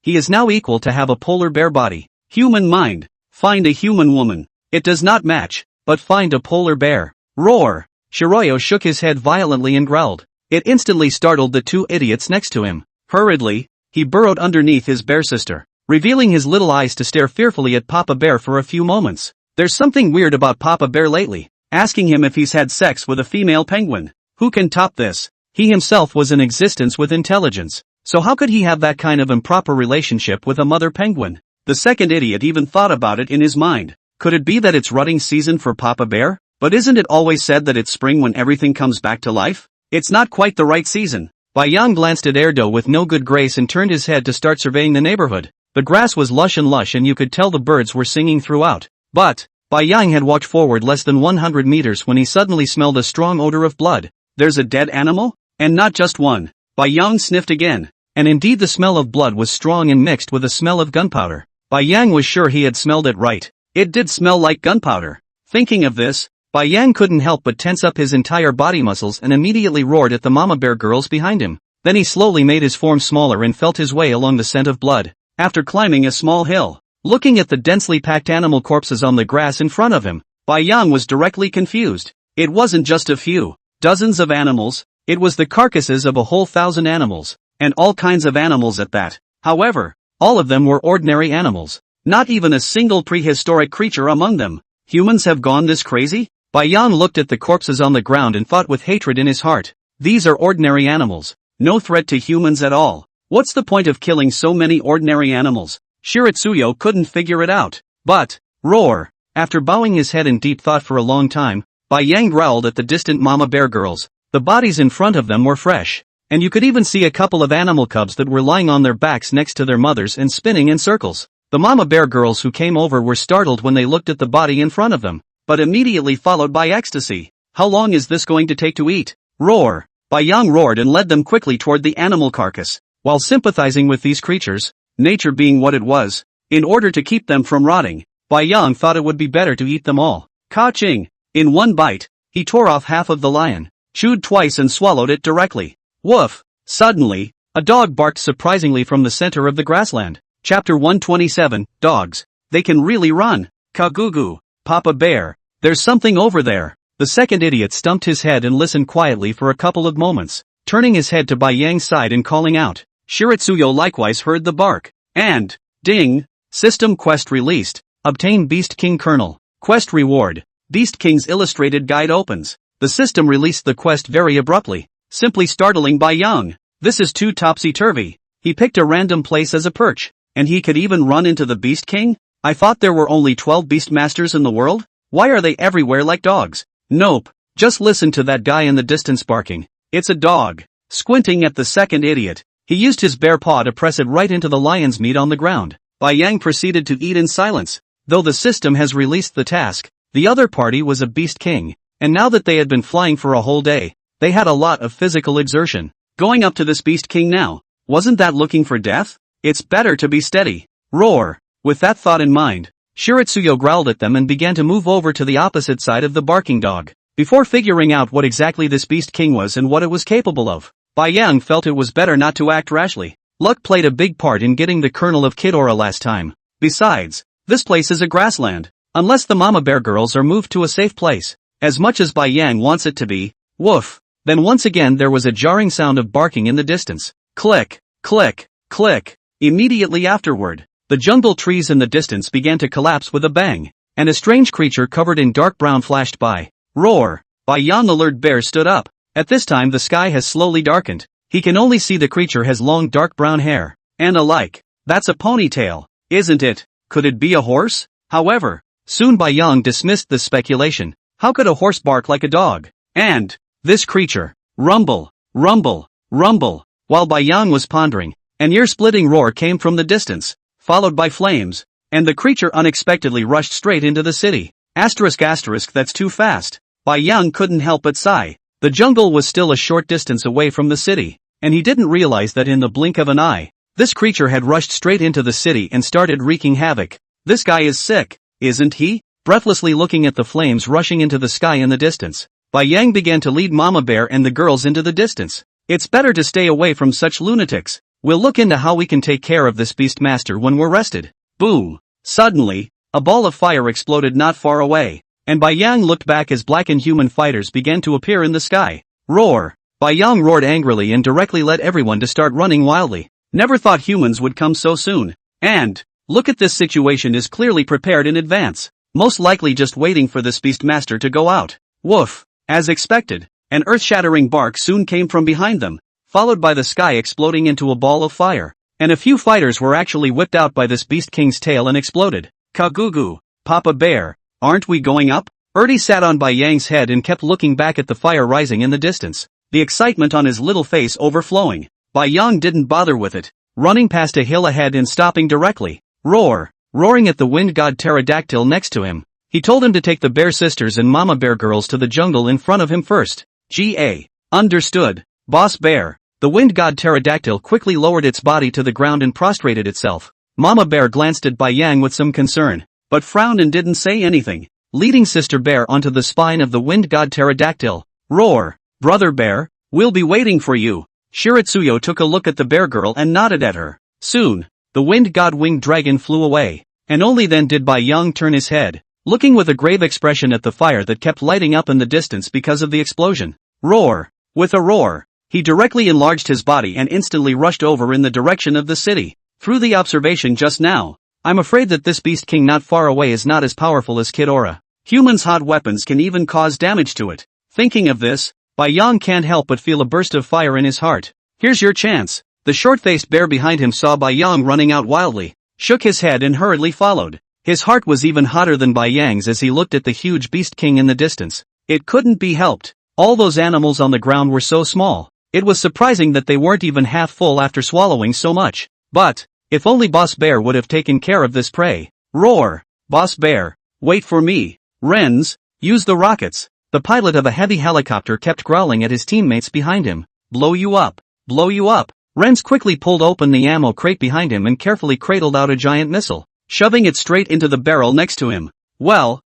He is now equal to have a polar bear body. Human mind. Find a human woman. It does not match, but find a polar bear. Roar. Shiroyo shook his head violently and growled. It instantly startled the two idiots next to him. Hurriedly, he burrowed underneath his bear sister, revealing his little eyes to stare fearfully at Papa Bear for a few moments. There's something weird about Papa Bear lately, asking him if he's had sex with a female penguin. Who can top this? He himself was an existence with intelligence, so how could he have that kind of improper relationship with a mother penguin? The second idiot even thought about it in his mind. Could it be that it's rutting season for Papa Bear? But isn't it always said that it's spring when everything comes back to life? It's not quite the right season. Bai Yang glanced at Erdo with no good grace and turned his head to start surveying the neighborhood. The grass was lush and you could tell the birds were singing throughout. But, Bai Yang had walked forward less than 100 meters when he suddenly smelled a strong odor of blood. There's a dead animal? And not just one. Bai Yang sniffed again. And indeed the smell of blood was strong and mixed with a smell of gunpowder. Bai Yang was sure he had smelled it right. It did smell like gunpowder. Thinking of this, Bai Yang couldn't help but tense up his entire body muscles and immediately roared at the Mama Bear girls behind him. Then he slowly made his form smaller and felt his way along the scent of blood. After climbing a small hill, looking at the densely packed animal corpses on the grass in front of him, Bai Yang was directly confused. It wasn't just a few, dozens of animals, it was the carcasses of a whole 1,000 animals, and all kinds of animals at that. However, all of them were ordinary animals. Not even a single prehistoric creature among them. Humans have gone this crazy? Bai Yang looked at the corpses on the ground and thought with hatred in his heart. These are ordinary animals. No threat to humans at all. What's the point of killing so many ordinary animals? Shiritsuyo couldn't figure it out. But, roar. After bowing his head in deep thought for a long time, Bai Yang growled at the distant Mama Bear girls. The bodies in front of them were fresh, and you could even see a couple of animal cubs that were lying on their backs next to their mothers and spinning in circles. The Mama Bear girls who came over were startled when they looked at the body in front of them, but immediately followed by ecstasy. How long is this going to take to eat? Roar. Bai Yang roared and led them quickly toward the animal carcass. While sympathizing with these creatures, nature being what it was, in order to keep them from rotting, Bai Yang thought it would be better to eat them all. Ka-ching! In one bite, he tore off half of the lion, chewed twice and swallowed it directly. Woof! Suddenly, a dog barked surprisingly from the center of the grassland. Chapter 127, Dogs. They can really run. Ka-goo-goo. Papa Bear. There's something over there. The second idiot stumped his head and listened quietly for a couple of moments, turning his head to Bai Yang's side and calling out. Shiritsuyo likewise heard the bark. And, ding! System quest released. Obtain Beast King Kernel. Quest reward. Beast King's illustrated guide opens. The system released the quest very abruptly, simply startling Bai Yang. This is too topsy-turvy. He picked a random place as a perch, and he could even run into the Beast King? I thought there were only 12 Beast Masters in the world? Why are they everywhere like dogs? Nope, just listen to that guy in the distance barking. It's a dog. Squinting at the second idiot, he used his bare paw to press it right into the lion's meat on the ground. Bai Yang proceeded to eat in silence. Though the system has released the task, the other party was a Beast King, and now that they had been flying for a whole day, they had a lot of physical exertion. Going up to this beast king now. Wasn't that looking for death? It's better to be steady. Roar. With that thought in mind, Shiritsuyo growled at them and began to move over to the opposite side of the barking dog. Before figuring out what exactly this beast king was and what it was capable of, Bai Yang felt it was better not to act rashly. Luck played a big part in getting the kernel of Kidora last time. Besides, this place is a grassland. Unless the mama bear girls are moved to a safe place, as much as Bai Yang wants it to be. Woof. Then once again there was a jarring sound of barking in the distance. Click, click, click. Immediately afterward, the jungle trees in the distance began to collapse with a bang, and a strange creature covered in dark brown flashed by. Roar. Bai Yang the alert bear stood up. At this time the sky has slowly darkened. He can only see the creature has long dark brown hair, and alike. That's a ponytail, isn't it? Could it be a horse? However, soon Bai Yang dismissed this speculation. How could a horse bark like a dog? And this creature. Rumble, rumble, rumble. While Bai Yang was pondering, an ear-splitting roar came from the distance, followed by flames, and the creature unexpectedly rushed straight into the city. Asterisk asterisk, that's too fast. Bai Yang couldn't help but sigh. The jungle was still a short distance away from the city, and he didn't realize that in the blink of an eye, this creature had rushed straight into the city and started wreaking havoc. This guy is sick, isn't he? Breathlessly looking at the flames rushing into the sky in the distance, Bai Yang began to lead Mama Bear and the girls into the distance. It's better to stay away from such lunatics. We'll look into how we can take care of this beast master when we're rested. Boom! Suddenly, a ball of fire exploded not far away, and Bai Yang looked back as black inhuman fighters began to appear in the sky. Roar! Bai Yang roared angrily and directly led everyone to start running wildly. Never thought humans would come so soon. And, look at this situation is clearly prepared in advance. Most likely just waiting for this beast master to go out. Woof! As expected, an earth-shattering bark soon came from behind them, followed by the sky exploding into a ball of fire. And a few fighters were actually whipped out by this beast king's tail and exploded. Kagugu! Papa Bear! Aren't we going up? Ertie sat on Bai Yang's head and kept looking back at the fire rising in the distance, the excitement on his little face overflowing. Bai Yang didn't bother with it, running past a hill ahead and stopping directly. Roar! Roaring at the wind god pterodactyl next to him. He told him to take the bear sisters and mama bear girls to the jungle in front of him first. G.A. Understood, Boss Bear. The wind god pterodactyl quickly lowered its body to the ground and prostrated itself. Mama Bear glanced at Bai Yang with some concern, but frowned and didn't say anything, leading Sister Bear onto the spine of the wind god pterodactyl. Roar! Brother Bear, we'll be waiting for you. Shiritsuyo took a look at the bear girl and nodded at her. Soon, the wind god winged dragon flew away, and only then did Bai Yang turn his head, looking with a grave expression at the fire that kept lighting up in the distance because of the explosion. Roar! With a roar, he directly enlarged his body and instantly rushed over in the direction of the city. Through the observation just now, I'm afraid that this beast king not far away is not as powerful as Kidora. Humans' hot weapons can even cause damage to it. Thinking of this, Bai Yang can't help but feel a burst of fire in his heart. Here's your chance. The short-faced bear behind him saw Bai Yang running out wildly, shook his head and hurriedly followed. His heart was even hotter than Bai Yang's as he looked at the huge beast king in the distance. It couldn't be helped. All those animals on the ground were so small. It was surprising that they weren't even half full after swallowing so much. But, if only Boss Bear would have taken care of this prey. Roar! Boss Bear, wait for me. Renz, use the rockets. The pilot of a heavy helicopter kept growling at his teammates behind him. Blow you up. Blow you up. Renz quickly pulled open the ammo crate behind him and carefully cradled out a giant missile, shoving it straight into the barrel next to him. Well,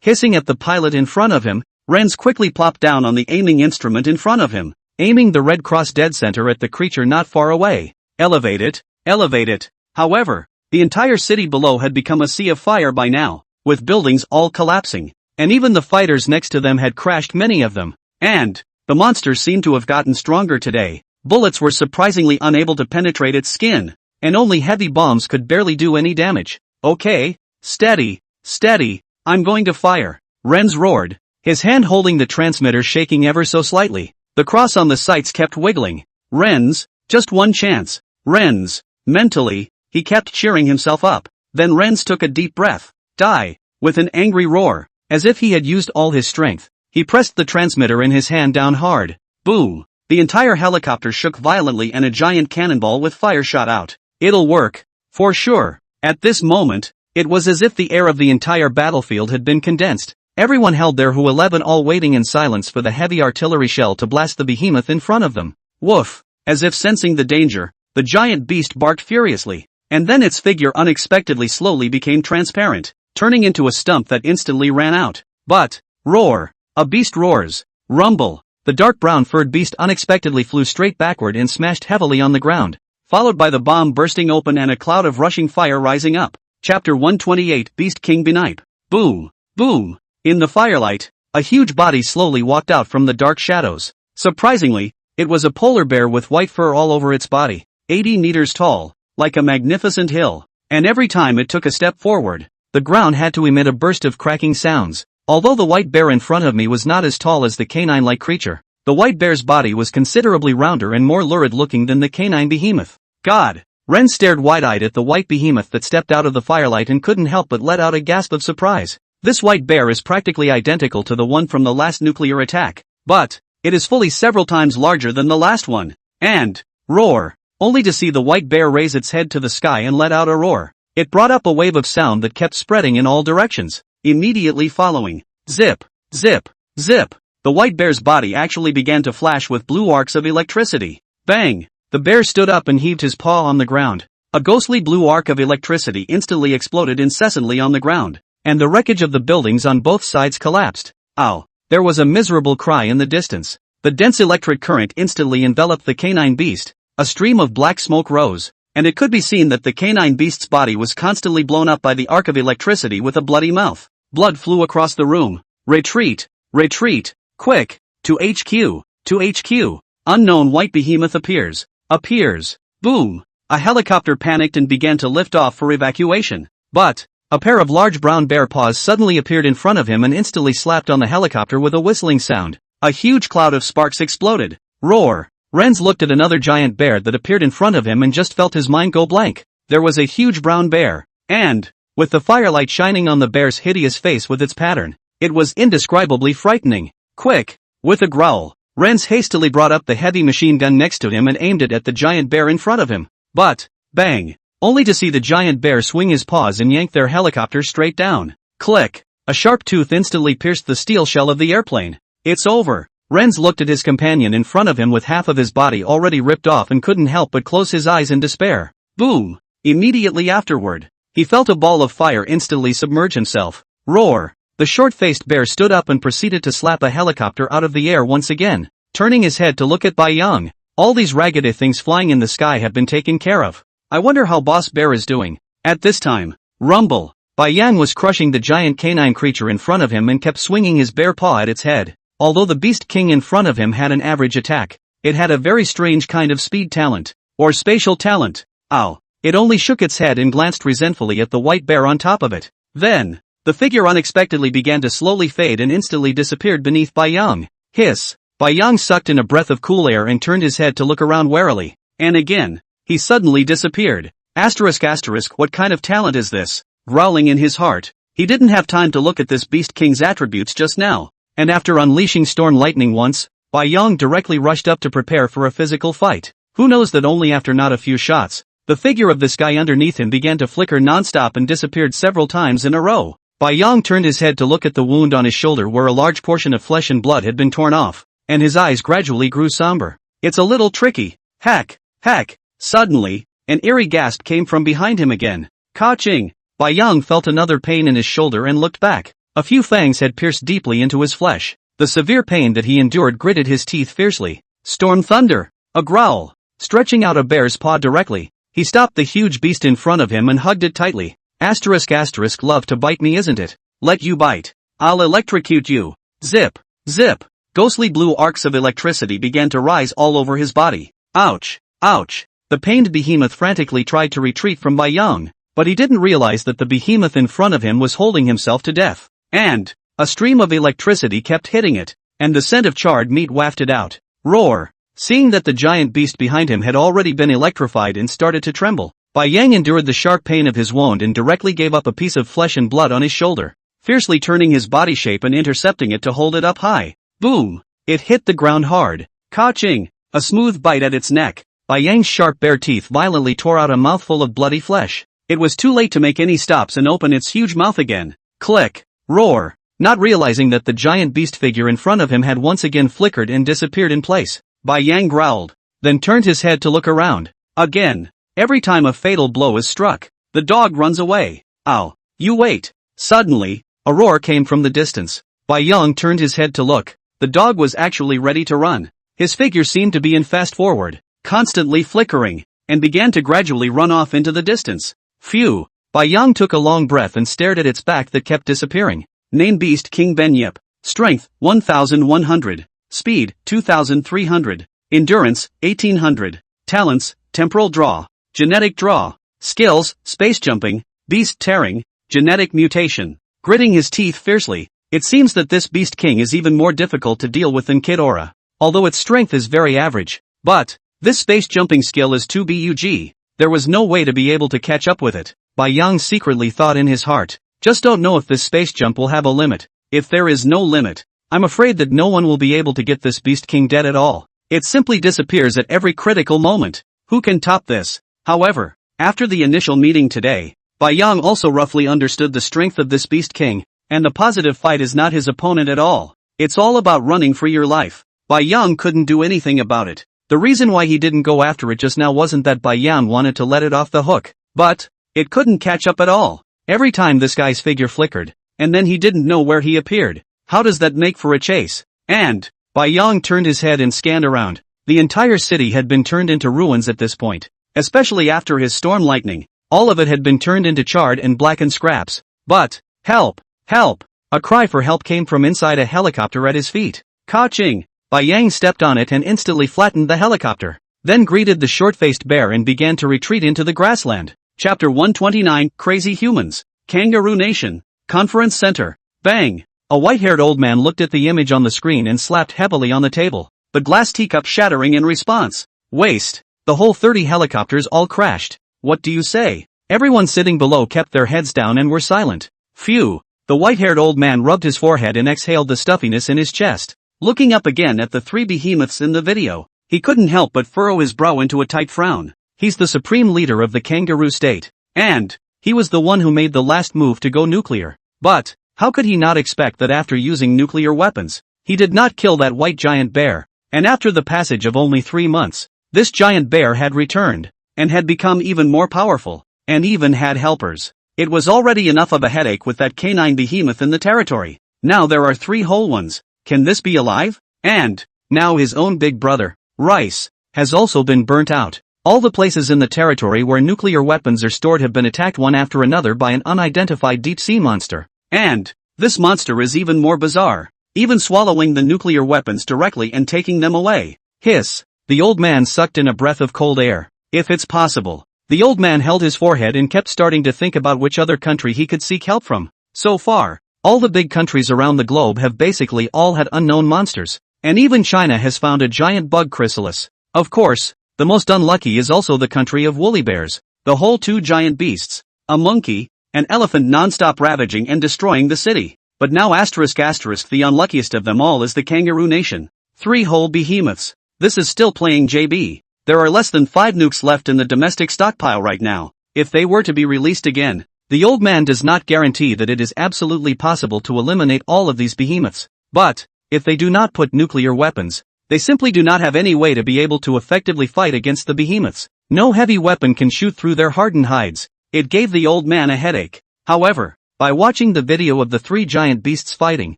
hissing at the pilot in front of him, Renz quickly plopped down on the aiming instrument in front of him, aiming the red cross dead center at the creature not far away. Elevate it, elevate it. However, the entire city below had become a sea of fire by now, with buildings all collapsing, and even the fighters next to them had crashed, many of them. And the monsters seemed to have gotten stronger today. Bullets were surprisingly unable to penetrate its skin, and only heavy bombs could barely do any damage. Okay, steady, steady, I'm going to fire. Renz roared, his hand holding the transmitter shaking ever so slightly. The cross on the sights kept wiggling. Renz, just one chance. Renz. Mentally, he kept cheering himself up. Then Renz took a deep breath. Die. With an angry roar, as if he had used all his strength, he pressed the transmitter in his hand down hard. Boom. The entire helicopter shook violently and a giant cannonball with fire shot out. It'll work. For sure. At this moment, it was as if the air of the entire battlefield had been condensed. Everyone held their Hu-11 all waiting in silence for the heavy artillery shell to blast the behemoth in front of them. Woof! As if sensing the danger, the giant beast barked furiously, and then its figure unexpectedly slowly became transparent, turning into a stump that instantly ran out. But, roar! A beast roars. Rumble! The dark brown furred beast unexpectedly flew straight backward and smashed heavily on the ground, followed by the bomb bursting open and a cloud of rushing fire rising up. Chapter 128 Beast King Benipe. Boom! Boom! In the firelight, a huge body slowly walked out from the dark shadows. Surprisingly, it was a polar bear with white fur all over its body, 80 meters tall, like a magnificent hill, and every time it took a step forward, the ground had to emit a burst of cracking sounds. Although the white bear in front of me was not as tall as the canine-like creature, the white bear's body was considerably rounder and more lurid looking than the canine behemoth. God! Ren stared wide-eyed at the white behemoth that stepped out of the firelight and couldn't help but let out a gasp of surprise. This white bear is practically identical to the one from the last nuclear attack, but it is fully several times larger than the last one. And, roar! Only to see the white bear raise its head to the sky and let out a roar. It brought up a wave of sound that kept spreading in all directions, immediately following. Zip! Zip! Zip! The white bear's body actually began to flash with blue arcs of electricity. Bang! The bear stood up and heaved his paw on the ground. A ghostly blue arc of electricity instantly exploded incessantly on the ground, and the wreckage of the buildings on both sides collapsed. Ow! There was a miserable cry in the distance. The dense electric current instantly enveloped the canine beast. A stream of black smoke rose, and it could be seen that the canine beast's body was constantly blown up by the arc of electricity with a bloody mouth. Blood flew across the room. Retreat! Retreat! Quick! To HQ! To HQ! Unknown white behemoth appears. Appears. Boom! A helicopter panicked and began to lift off for evacuation. But a pair of large brown bear paws suddenly appeared in front of him and instantly slapped on the helicopter with a whistling sound. A huge cloud of sparks exploded. Roar! Renz looked at another giant bear that appeared in front of him and just felt his mind go blank. There was a huge brown bear, and, with the firelight shining on the bear's hideous face with its pattern, it was indescribably frightening. Quick! With a growl, Renz hastily brought up the heavy machine gun next to him and aimed it at the giant bear in front of him. But, bang! Only to see the giant bear swing his paws and yank their helicopter straight down. Click! A sharp tooth instantly pierced the steel shell of the airplane. It's over. Renz looked at his companion in front of him with half of his body already ripped off and couldn't help but close his eyes in despair. Boom! Immediately afterward, he felt a ball of fire instantly submerge himself. Roar! The short-faced bear stood up and proceeded to slap a helicopter out of the air once again, turning his head to look at Bai Yang. All these raggedy things flying in the sky have been taken care of. I wonder how Boss Bear is doing. At this time, rumble! Bai Yang was crushing the giant canine creature in front of him and kept swinging his bare paw at its head. Although the beast king in front of him had an average attack, it had a very strange kind of speed talent, or spatial talent. Ow! It only shook its head and glanced resentfully at the white bear on top of it. Then, the figure unexpectedly began to slowly fade and instantly disappeared beneath Bai Yang. Hiss! Bai Yang sucked in a breath of cool air and turned his head to look around warily. And again, he suddenly disappeared. What kind of talent is this? Growling in his heart, he didn't have time to look at this beast king's attributes just now. And after unleashing storm lightning once, Bai Yang directly rushed up to prepare for a physical fight. Who knows that only after not a few shots, the figure of this guy underneath him began to flicker non-stop and disappeared several times in a row. Bai Yang turned his head to look at the wound on his shoulder where a large portion of flesh and blood had been torn off, and his eyes gradually grew somber. It's a little tricky. Heck! Heck! Suddenly, an eerie gasp came from behind him again. Ka-ching! Bai Yang felt another pain in his shoulder and looked back. A few fangs had pierced deeply into his flesh. The severe pain that he endured gritted his teeth fiercely. Storm thunder! A growl! Stretching out a bear's paw directly, he stopped the huge beast in front of him and hugged it tightly. Love to bite me, isn't it? Let you bite. I'll electrocute you. Zip! Zip! Ghostly blue arcs of electricity began to rise all over his body. Ouch! Ouch! The pained behemoth frantically tried to retreat from Bai Yang, but he didn't realize that the behemoth in front of him was holding himself to death. And a stream of electricity kept hitting it, and the scent of charred meat wafted out. Roar! Seeing that the giant beast behind him had already been electrified and started to tremble, Bai Yang endured the sharp pain of his wound and directly gave up a piece of flesh and blood on his shoulder, fiercely turning his body shape and intercepting it to hold it up high. Boom! It hit the ground hard. Ka-ching! A smooth bite at its neck. Bai Yang's sharp bare teeth violently tore out a mouthful of bloody flesh. It was too late to make any stops and open its huge mouth again. Click! Roar! Not realizing that the giant beast figure in front of him had once again flickered and disappeared in place, Bai Yang growled. then turned his head to look around. Again. Every time a fatal blow is struck, the dog runs away. Ow. You wait. Suddenly, a roar came from the distance. Bai Yang turned his head to look. The dog was actually ready to run. His figure seemed to be in fast forward, constantly flickering, and began to gradually run off into the distance. Phew. Bai Yang took a long breath and stared at its back that kept disappearing. Name Beast King Ben Yip. Strength, 1100. Speed, 2300. Endurance, 1800. Talents, Temporal Draw. Genetic Draw. Skills, Space Jumping. Beast Tearing. Genetic Mutation. Gritting his teeth fiercely, it seems that this Beast King is even more difficult to deal with than Kid Aura. Although its strength is very average. But, this space jumping skill is too bug. There was no way to be able to catch up with it. Bai Yang secretly thought in his heart. Just don't know if this space jump will have a limit. If there is no limit, I'm afraid that no one will be able to get this Beast King dead at all. It simply disappears at every critical moment. Who can top this? However, after the initial meeting today, Bai Yang also roughly understood the strength of this Beast King, and the positive fight is not his opponent at all. It's all about running for your life. Bai Yang couldn't do anything about it. The reason why he didn't go after it just now wasn't that Bai Yang wanted to let it off the hook, but it couldn't catch up at all. Every time this guy's figure flickered, and then he didn't know where he appeared. How does that make for a chase? And Bai Yang turned his head and scanned around. The entire city had been turned into ruins at this point, especially after his storm lightning. All of it had been turned into charred and blackened scraps. But, help! Help! A cry for help came from inside a helicopter at his feet. Ka-ching! Bai Yang stepped on it and instantly flattened the helicopter. Then greeted the short-faced bear and began to retreat into the grassland. Chapter 129, Crazy Humans. Kangaroo Nation. Conference Center. Bang! A white-haired old man looked at the image on the screen and slapped heavily on the table, the glass teacup shattering in response. Waste! The whole 30 helicopters all crashed. What do you say? Everyone sitting below kept their heads down and were silent. Phew! The white-haired old man rubbed his forehead and exhaled the stuffiness in his chest. Looking up again at the three behemoths in the video, he couldn't help but furrow his brow into a tight frown. He's the supreme leader of the kangaroo state. And he was the one who made the last move to go nuclear. But how could he not expect that after using nuclear weapons, he did not kill that white giant bear? And after the passage of only 3 months, this giant bear had returned, and had become even more powerful, and even had helpers. It was already enough of a headache with that canine behemoth in the territory. Now there are 3 whole ones. Can this be alive? And now his own big brother, Rice, has also been burnt out. All the places in the territory where nuclear weapons are stored have been attacked one after another by an unidentified deep-sea monster. And this monster is even more bizarre, even swallowing the nuclear weapons directly and taking them away. Hiss! The old man sucked in a breath of cold air. If it's possible. The old man held his forehead and kept starting to think about which other country he could seek help from. So far, all the big countries around the globe have basically all had unknown monsters. And even China has found a giant bug chrysalis. Of course, the most unlucky is also the country of woolly bears. The whole 2 giant beasts, a monkey, an elephant non-stop ravaging and destroying the city. But now the unluckiest of them all is the kangaroo nation. 3 whole behemoths. This is still playing JB. There are less than 5 nukes left in the domestic stockpile right now. If they were to be released again, the old man does not guarantee that it is absolutely possible to eliminate all of these behemoths. But if they do not put nuclear weapons, they simply do not have any way to be able to effectively fight against the behemoths. No heavy weapon can shoot through their hardened hides. It gave the old man a headache. However, by watching the video of the 3 giant beasts fighting,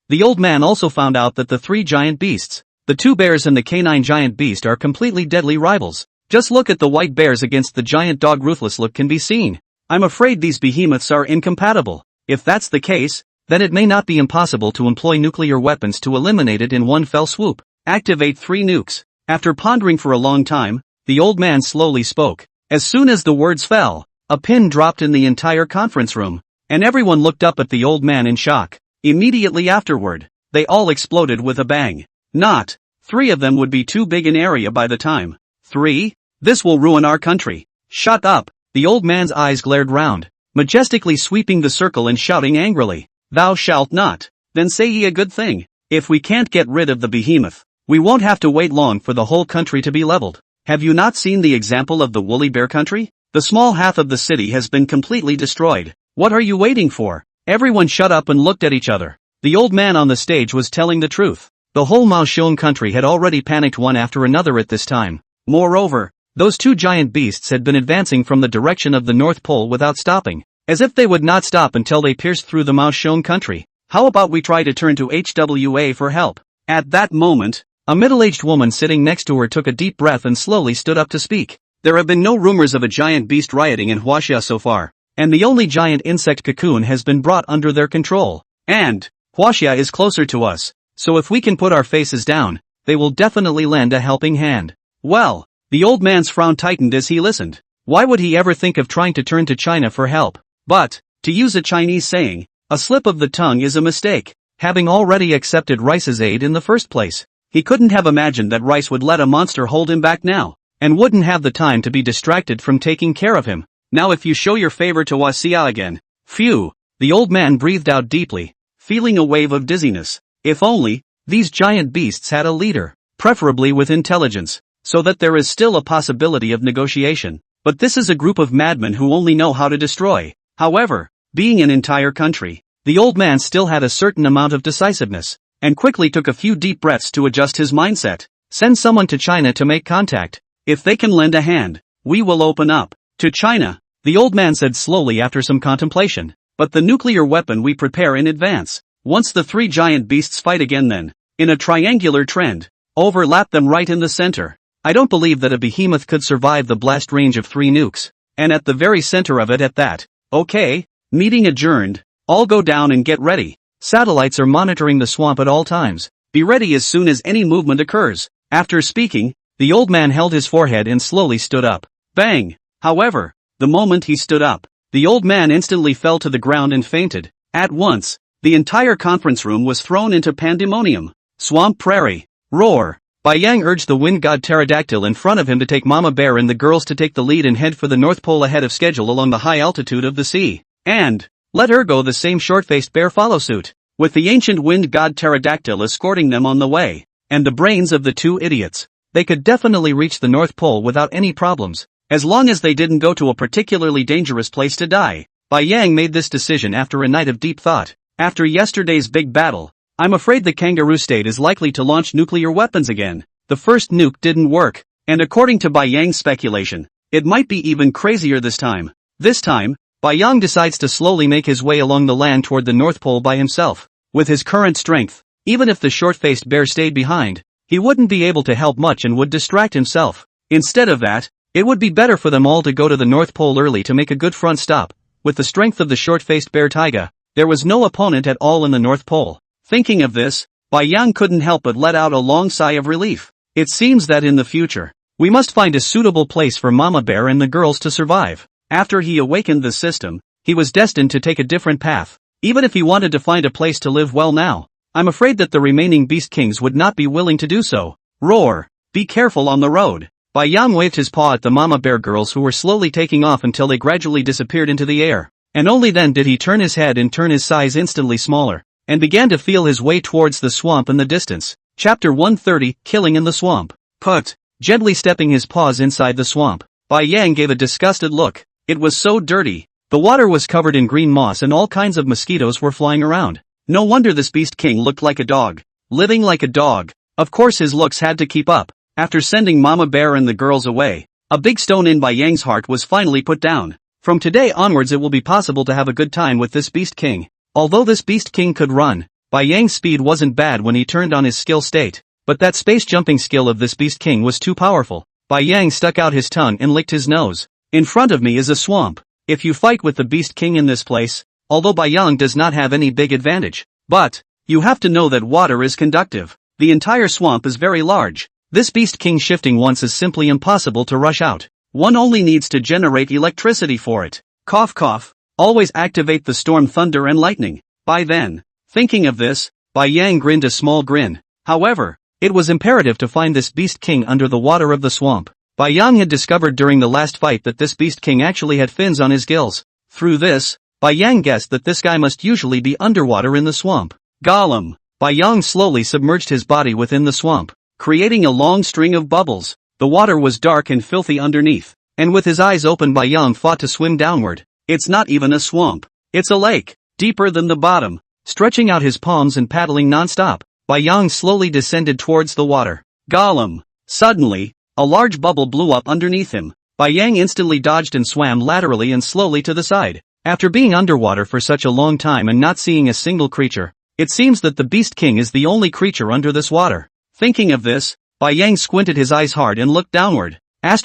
the old man also found out that the 3 giant beasts, the 2 bears and the canine giant beast, are completely deadly rivals. Just look at the white bears against the giant dog. Ruthless look can be seen. I'm afraid these behemoths are incompatible. If that's the case, then it may not be impossible to employ nuclear weapons to eliminate it in one fell swoop. Activate 3 nukes. After pondering for a long time, the old man slowly spoke. As soon as the words fell, a pin dropped in the entire conference room, and everyone looked up at the old man in shock. Immediately afterward, they all exploded with a bang. Not 3 of them would be too big an area by the time. 3? This will ruin our country. Shut up! The old man's eyes glared round, majestically sweeping the circle and shouting angrily. Thou shalt not. Then say ye a good thing. If we can't get rid of the behemoth, we won't have to wait long for the whole country to be leveled. Have you not seen the example of the woolly bear country? The small half of the city has been completely destroyed. What are you waiting for? Everyone shut up and looked at each other. The old man on the stage was telling the truth. The whole Manhwaresumen country had already panicked one after another at this time. Moreover, those two giant beasts had been advancing from the direction of the North Pole without stopping, as if they would not stop until they pierced through the manhwaresumen country. How about we try to turn to HWA for help? At that moment, a middle-aged woman sitting next to her took a deep breath and slowly stood up to speak. There have been no rumors of a giant beast rioting in Huaxia so far, and the only giant insect cocoon has been brought under their control. And Huaxia is closer to us, so if we can put our faces down, they will definitely lend a helping hand. Well, the old man's frown tightened as he listened. Why would he ever think of trying to turn to China for help? But, to use a Chinese saying, a slip of the tongue is a mistake. Having already accepted Rice's aid in the first place, he couldn't have imagined that Rice would let a monster hold him back now, and wouldn't have the time to be distracted from taking care of him. Now if you show your favor to Huaxia again. Phew, the old man breathed out deeply, feeling a wave of dizziness. If only these giant beasts had a leader, preferably with intelligence, so that there is still a possibility of negotiation. But this is a group of madmen who only know how to destroy. However, being an entire country, the old man still had a certain amount of decisiveness, and quickly took a few deep breaths to adjust his mindset. Send someone to China to make contact. If they can lend a hand, we will open up. To China, the old man said slowly after some contemplation. But the nuclear weapon we prepare in advance. Once the three giant beasts fight again then, in a triangular trend, overlap them right in the center. I don't believe that a behemoth could survive the blast range of 3 nukes. And at the very center of it at that. Okay, meeting adjourned. All go down and get ready. Satellites are monitoring the swamp at all times. Be ready as soon as any movement occurs. After speaking, the old man held his forehead and slowly stood up. Bang! However, the moment he stood up, the old man instantly fell to the ground and fainted. At once, the entire conference room was thrown into pandemonium. Swamp Prairie. Roar! Bai Yang urged the wind god pterodactyl in front of him to take Mama Bear and the girls to take the lead and head for the North Pole ahead of schedule along the high altitude of the sea. And let Ergo the same short-faced bear follow suit, with the ancient wind god pterodactyl escorting them on the way. And the brains of the two idiots. They could definitely reach the North Pole without any problems, as long as they didn't go to a particularly dangerous place to die. Bai Yang made this decision after a night of deep thought. After yesterday's big battle, I'm afraid the kangaroo state is likely to launch nuclear weapons again. The first nuke didn't work, and according to Bai Yang's speculation, it might be even crazier this time. This time, Bai Yang decides to slowly make his way along the land toward the North Pole by himself. With his current strength, even if the short-faced bear stayed behind, he wouldn't be able to help much and would distract himself. Instead of that, it would be better for them all to go to the North Pole early to make a good front stop. With the strength of the short-faced bear taiga, there was no opponent at all in the North Pole. Thinking of this, Bai Yang couldn't help but let out a long sigh of relief. It seems that in the future, we must find a suitable place for Mama Bear and the girls to survive. After he awakened the system, he was destined to take a different path. Even if he wanted to find a place to live well now, I'm afraid that the remaining Beast Kings would not be willing to do so. Roar! Be careful on the road. Bai Yang waved his paw at the Mama Bear girls who were slowly taking off until they gradually disappeared into the air. And only then did he turn his head and turn his size instantly smaller, and began to feel his way towards the swamp in the distance. Chapter 130, Killing in the Swamp. Put, gently stepping his paws inside the swamp, Bai Yang gave a disgusted look. It was so dirty. The water was covered in green moss and all kinds of mosquitoes were flying around. No wonder this Beast King looked like a dog. Living like a dog. Of course his looks had to keep up. After sending Mama Bear and the girls away, a big stone in Bai Yang's heart was finally put down. From today onwards it will be possible to have a good time with this Beast King. Although this Beast King could run, Bai Yang's speed wasn't bad when he turned on his skill state. But that space jumping skill of this Beast King was too powerful. Bai Yang stuck out his tongue and licked his nose. In front of me is a swamp. If you fight with the Beast King in this place, although Bai Yang does not have any big advantage, but you have to know that water is conductive. The entire swamp is very large. This Beast King shifting once is simply impossible to rush out. One only needs to generate electricity for it. Cough cough. Always activate the storm thunder and lightning. By then, thinking of this, Bai Yang grinned a small grin. However, it was imperative to find this Beast King under the water of the swamp. Bai Yang had discovered during the last fight that this Beast King actually had fins on his gills. Through this, Bai Yang guessed that this guy must usually be underwater in the swamp. Gollum. Bai Yang slowly submerged his body within the swamp, creating a long string of bubbles. The water was dark and filthy underneath, and with his eyes open Bai Yang fought to swim downward. It's not even a swamp. It's a lake, deeper than the bottom. Stretching out his palms and paddling non-stop, Bai Yang slowly descended towards the water. Gollum. Suddenly, a large bubble blew up underneath him. Bai Yang instantly dodged and swam laterally and slowly to the side. After being underwater for such a long time and not seeing a single creature, it seems that the Beast King is the only creature under this water. Thinking of this, Bai Yang squinted his eyes hard and looked downward. This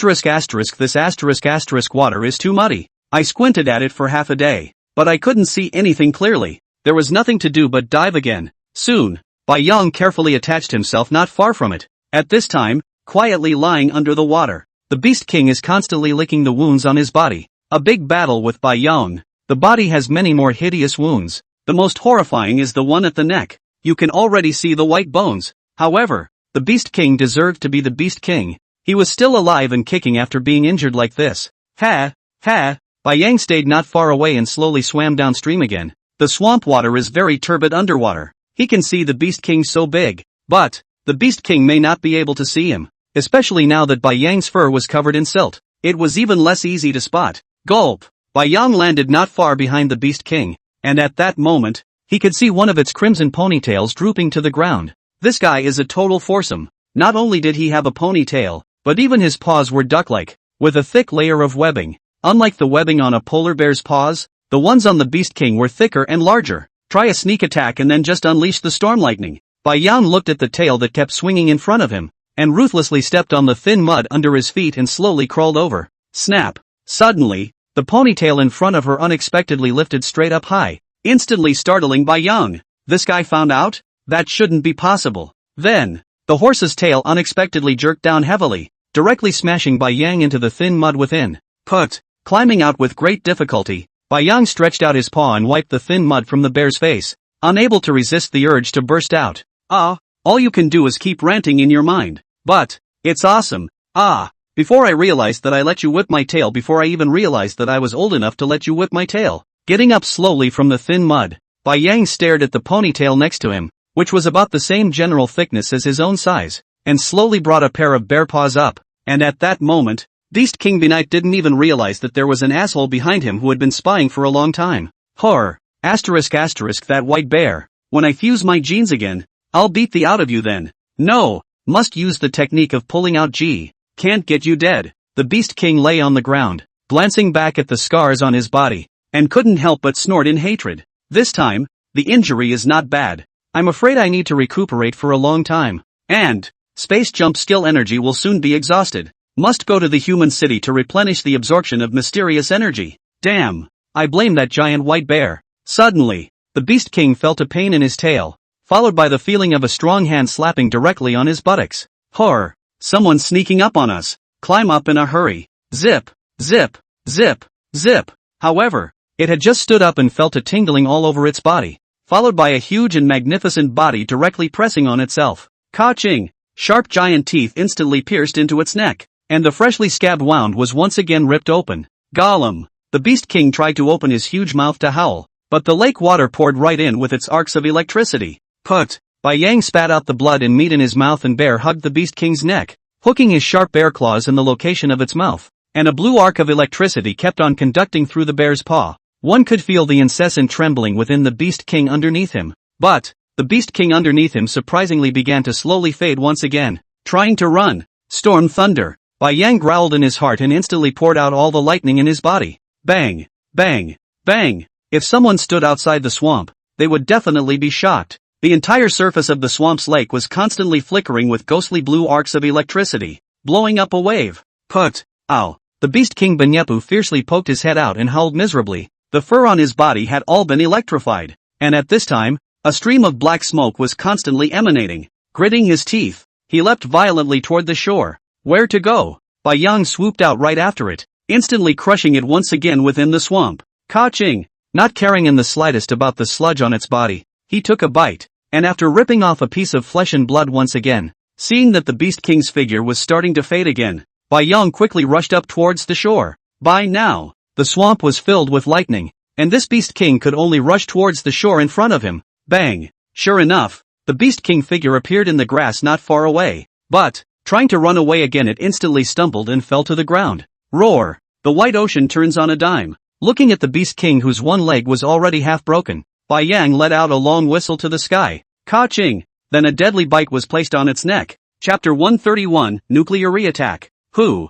water is too muddy. I squinted at it for half a day, but I couldn't see anything clearly. There was nothing to do but dive again. Soon, Bai Yang carefully attached himself not far from it. At this time, quietly lying under the water, the Beast King is constantly licking the wounds on his body. A big battle with Bai Yang. The body has many more hideous wounds. The most horrifying is the one at the neck. You can already see the white bones. However, the Beast King deserved to be the Beast King. He was still alive and kicking after being injured like this. Ha! Bai Yang stayed not far away and slowly swam downstream again. The swamp water is very turbid underwater. He can see the Beast King so big, but the Beast King may not be able to see him, especially now that Bai Yang's fur was covered in silt. It was even less easy to spot. Gulp! Bai Yang landed not far behind the Beast King, and at that moment, he could see one of its crimson ponytails drooping to the ground. This guy is a total foursome. Not only did he have a ponytail, but even his paws were duck-like, with a thick layer of webbing. Unlike the webbing on a polar bear's paws, the ones on the Beast King were thicker and larger. Try a sneak attack and then just unleash the storm lightning. Bai Yang looked at the tail that kept swinging in front of him, and ruthlessly stepped on the thin mud under his feet and slowly crawled over. Snap! Suddenly, the ponytail in front of her unexpectedly lifted straight up high, instantly startling Bai Yang. This guy found out? That shouldn't be possible. Then, the horse's tail unexpectedly jerked down heavily, directly smashing Bai Yang into the thin mud within. Climbing out with great difficulty, Bai Yang stretched out his paw and wiped the thin mud from the bear's face, unable to resist the urge to burst out. All you can do is keep ranting in your mind. But, it's awesome. Before I realized that I let you whip my tail before I even realized that I was old enough to let you whip my tail. Getting up slowly from the thin mud, Bai Yang stared at the ponytail next to him, which was about the same general thickness as his own size, and slowly brought a pair of bear paws up, and at that moment, Beast King Benite didn't even realize that there was an asshole behind him who had been spying for a long time. Horror! ***, that white bear. When I fuse my genes again, I'll beat the out of you then. No! Must use the technique of pulling out G. Can't get you dead. The Beast King lay on the ground, glancing back at the scars on his body, and couldn't help but snort in hatred. This time, the injury is not bad. I'm afraid I need to recuperate for a long time. And, space jump skill energy will soon be exhausted. Must go to the human city to replenish the absorption of mysterious energy. Damn! I blame that giant white bear. Suddenly, the Beast King felt a pain in his tail, followed by the feeling of a strong hand slapping directly on his buttocks. Horror! Someone's sneaking up on us. Climb up in a hurry. Zip! Zip! Zip! Zip! However, it had just stood up and felt a tingling all over its body, followed by a huge and magnificent body directly pressing on itself. Ka-ching! Sharp giant teeth instantly pierced into its neck, and the freshly scabbed wound was once again ripped open. Gollum! The Beast King tried to open his huge mouth to howl, but the lake water poured right in with its arcs of electricity. Bai Yang spat out the blood and meat in his mouth, and bear hugged the Beast King's neck, hooking his sharp bear claws in the location of its mouth, and a blue arc of electricity kept on conducting through the bear's paw. One could feel the incessant trembling within the Beast King underneath him. But, the Beast King underneath him surprisingly began to slowly fade once again, trying to run. Storm thunder! Bai Yang growled in his heart and instantly poured out all the lightning in his body. Bang! Bang! Bang! If someone stood outside the swamp, they would definitely be shocked. The entire surface of the swamp's lake was constantly flickering with ghostly blue arcs of electricity, blowing up a wave. Ow! The Beast King Benyepu fiercely poked his head out and howled miserably. The fur on his body had all been electrified, and at this time, a stream of black smoke was constantly emanating. Gritting his teeth, he leapt violently toward the shore. Where to go? Bai Yang swooped out right after it, instantly crushing it once again within the swamp. Ka-ching! Not caring in the slightest about the sludge on its body, he took a bite, and after ripping off a piece of flesh and blood once again, seeing that the Beast King's figure was starting to fade again, Bai Yang quickly rushed up towards the shore. By now, the swamp was filled with lightning, and this Beast King could only rush towards the shore in front of him. Bang! Sure enough, the Beast King figure appeared in the grass not far away, but, trying to run away again, it instantly stumbled and fell to the ground. Roar! The white ocean turns on a dime. Looking at the Beast King, whose one leg was already half broken, Bai Yang let out a long whistle to the sky. Ka-ching! Then a deadly bite was placed on its neck. Chapter 131, Nuclear Reattack. Who?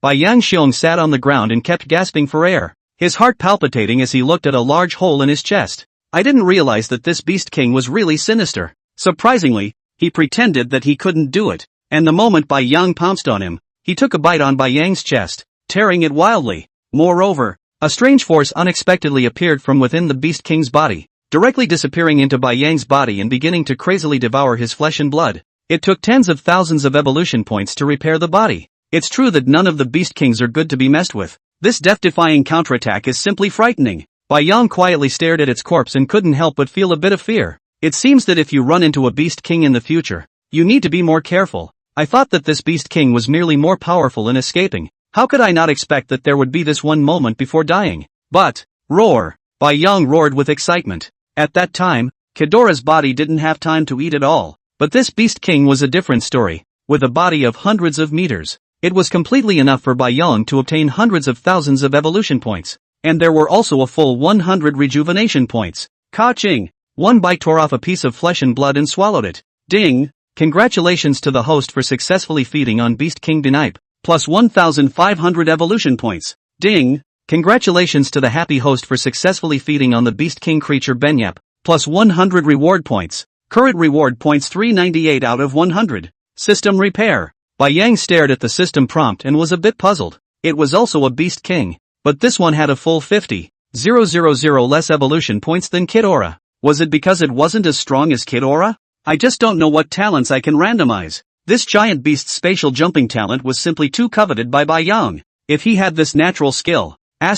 Bai Yang sat on the ground and kept gasping for air, his heart palpitating as he looked at a large hole in his chest. I didn't realize that this Beast King was really sinister. Surprisingly, he pretended that he couldn't do it, and the moment Bai Yang pounced on him, he took a bite on Bai Yang's chest, tearing it wildly. Moreover, a strange force unexpectedly appeared from within the Beast King's body, directly disappearing into Bai Yang's body and beginning to crazily devour his flesh and blood. It took tens of thousands of evolution points to repair the body. It's true that none of the Beast Kings are good to be messed with. This death-defying counterattack is simply frightening. Bai Yang quietly stared at its corpse and couldn't help but feel a bit of fear. It seems that if you run into a Beast King in the future, you need to be more careful. I thought that this Beast King was merely more powerful in escaping. How could I not expect that there would be this one moment before dying? But, roar! Bai Yang roared with excitement. At that time, Kidora's body didn't have time to eat at all. But this Beast King was a different story. With a body of hundreds of meters, it was completely enough for Bai Yang to obtain hundreds of thousands of evolution points. And there were also a full 100 rejuvenation points. Ka-ching! One bite tore off a piece of flesh and blood and swallowed it. Ding! Congratulations to the host for successfully feeding on Beast King Benipe, plus 1,500 evolution points. Ding! Congratulations to the happy host for successfully feeding on the Beast King creature Benyap, plus 100 reward points. Current reward points 398 out of 100. System repair. Bai Yang stared at the system prompt and was a bit puzzled. It was also a Beast King, but this one had a full 50,000 less evolution points than Kidora. Was it because it wasn't as strong as Kidora? I just don't know what talents I can randomize. This giant beast's spatial jumping talent was simply too coveted by Bai Yang. If he had this natural skill, I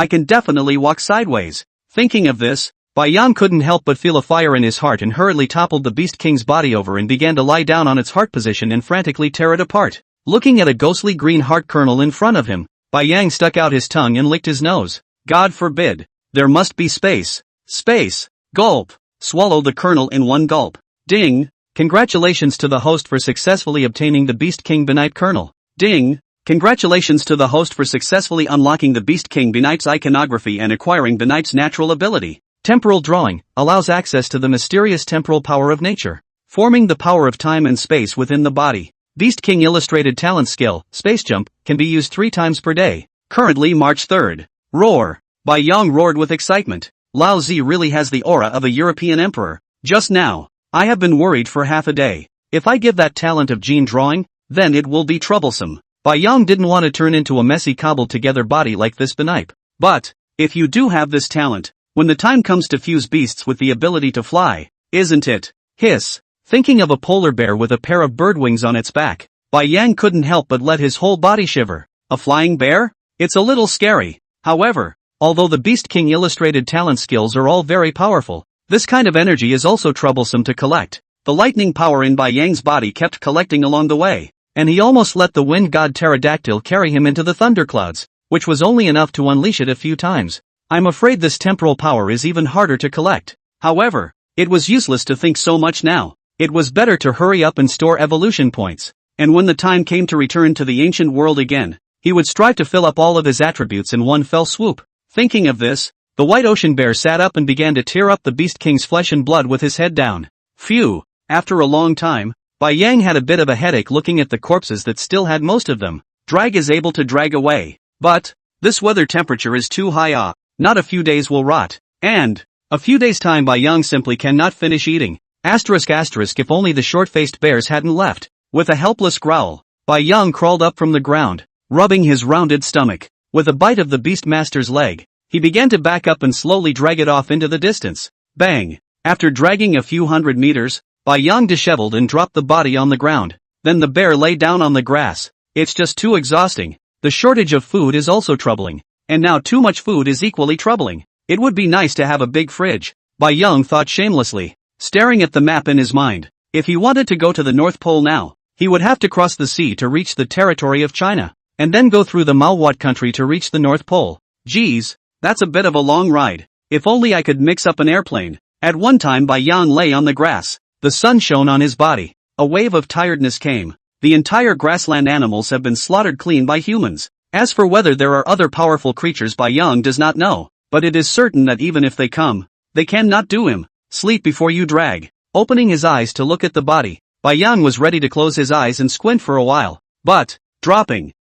can definitely walk sideways. Thinking of this, Bai Yang couldn't help but feel a fire in his heart and hurriedly toppled the Beast King's body over and began to lie down on its heart position and frantically tear it apart. Looking at a ghostly green heart kernel in front of him, Bai Yang stuck out his tongue and licked his nose. God forbid. There must be space. Space. Gulp. Swallow the kernel in one gulp. Ding. Congratulations to the host for successfully obtaining the Beast King Benipe kernel. Ding. Congratulations to the host for successfully unlocking the Beast King Benipe's iconography and acquiring Benipe's natural ability. Temporal drawing allows access to the mysterious temporal power of nature, forming the power of time and space within the body. Beast King illustrated talent skill, Space Jump, can be used 3 times per day. Currently March 3rd. Roar! Bai Yang roared with excitement. Lao Zi really has the aura of a European emperor. Just now, I have been worried for half a day. If I give that talent of gene drawing, then it will be troublesome. Bai Yang didn't want to turn into a messy cobbled together body like this Benipe. But, if you do have this talent, when the time comes to fuse beasts with the ability to fly, isn't it? Hiss. Thinking of a polar bear with a pair of bird wings on its back, Bai Yang couldn't help but let his whole body shiver. A flying bear? It's a little scary. However, although the Beast King illustrated talent skills are all very powerful, this kind of energy is also troublesome to collect. The lightning power in Bai Yang's body kept collecting along the way, and he almost let the wind god pterodactyl carry him into the thunderclouds, which was only enough to unleash it a few times. I'm afraid this temporal power is even harder to collect. However, it was useless to think so much now. It was better to hurry up and store evolution points, and when the time came to return to the ancient world again, he would strive to fill up all of his attributes in one fell swoop. Thinking of this, the white ocean bear sat up and began to tear up the Beast King's flesh and blood with his head down. Phew! After a long time, Bai Yang had a bit of a headache looking at the corpses that still had most of them. Drag is able to drag away. But, this weather temperature is too high. Not a few days will rot. And, a few days time Bai Yang simply cannot finish eating. If only the short-faced bears hadn't left. With a helpless growl, Bai Yang crawled up from the ground, rubbing his rounded stomach. With a bite of the Beastmaster's leg, he began to back up and slowly drag it off into the distance. Bang! After dragging a few hundred meters, Bai Yang disheveled and dropped the body on the ground. Then the bear lay down on the grass. It's just too exhausting. The shortage of food is also troubling. And now too much food is equally troubling. It would be nice to have a big fridge, Bai Yang thought shamelessly, staring at the map in his mind. If he wanted to go to the North Pole now, he would have to cross the sea to reach the territory of China, and then go through the Malwat country to reach the North Pole. Geez, that's a bit of a long ride. If only I could mix up an airplane. At one time Bai Yang lay on the grass. The sun shone on his body. A wave of tiredness came. The entire grassland animals have been slaughtered clean by humans. As for whether there are other powerful creatures Bai Yang does not know, but it is certain that even if they come, they cannot do him. Sleep before you drag. opening his eyes to look at the body. Bai Yang was ready to close his eyes and squint for a while, but, dropping.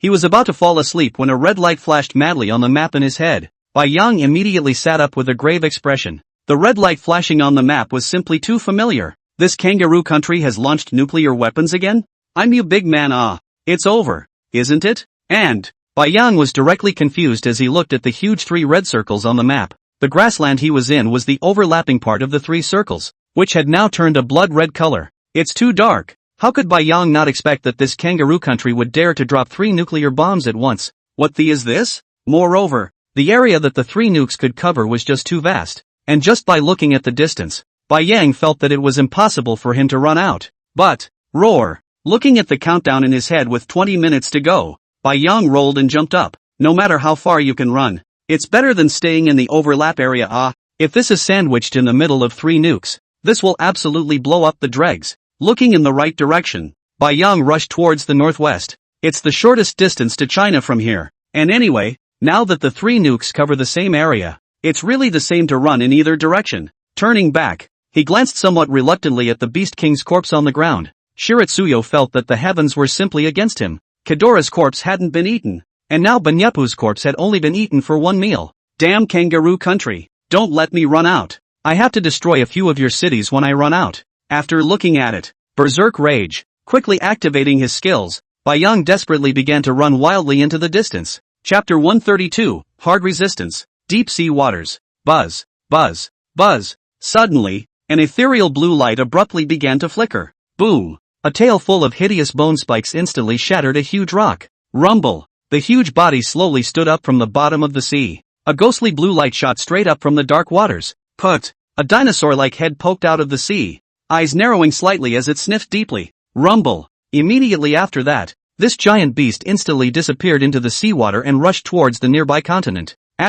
He was about to fall asleep when a red light flashed madly on the map in his head. Bai Yang immediately sat up with a grave expression. The red light flashing on the map was simply too familiar. This kangaroo country has launched nuclear weapons again? I'm you big man, it's over, isn't it? And, Bai Yang was directly confused as he looked at the huge 3 red circles on the map. The grassland he was in was the overlapping part of the 3 circles, which had now turned a blood red color. It's too dark. How could Bai Yang not expect that this kangaroo country would dare to drop 3 nuclear bombs at once? What the is this? Moreover, the area that the 3 nukes could cover was just too vast, and just by looking at the distance, Bai Yang felt that it was impossible for him to run out. But, roar! Looking at the countdown in his head with 20 minutes to go, Bai Yang rolled and jumped up. No matter how far you can run, it's better than staying in the overlap area. If this is sandwiched in the middle of 3 nukes, this will absolutely blow up the dregs. Looking in the right direction, Bai Yang rushed towards the northwest. It's the shortest distance to China from here. And anyway, now that the 3 nukes cover the same area, it's really the same to run in either direction. Turning back, he glanced somewhat reluctantly at the Beast King's corpse on the ground. Shiratsuyo felt that the heavens were simply against him. Kidora's corpse hadn't been eaten, and now Banyapu's corpse had only been eaten for 1 meal. Damn kangaroo country, don't let me run out. I have to destroy a few of your cities when I run out. After looking at it, berserk rage, quickly activating his skills, Bai Yang desperately began to run wildly into the distance. Chapter 132, Hard Resistance, Deep Sea Waters. Buzz, buzz, buzz. Suddenly, an ethereal blue light abruptly began to flicker. Boom! A tail full of hideous bone spikes instantly shattered a huge rock. Rumble! The huge body slowly stood up from the bottom of the sea. A ghostly blue light shot straight up from the dark waters. Put! A dinosaur-like head poked out of the sea, eyes narrowing slightly as it sniffed deeply. Rumble! Immediately after that, this giant beast instantly disappeared into the seawater and rushed towards the nearby continent. ******.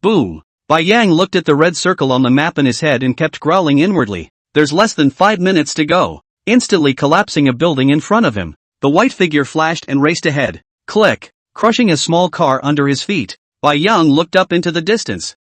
Boom! Bai Yang looked at the red circle on the map in his head and kept growling inwardly. There's less than 5 minutes to go. Instantly collapsing a building in front of him, the white figure flashed and raced ahead. Click! Crushing a small car under his feet, Bai Yang looked up into the distance.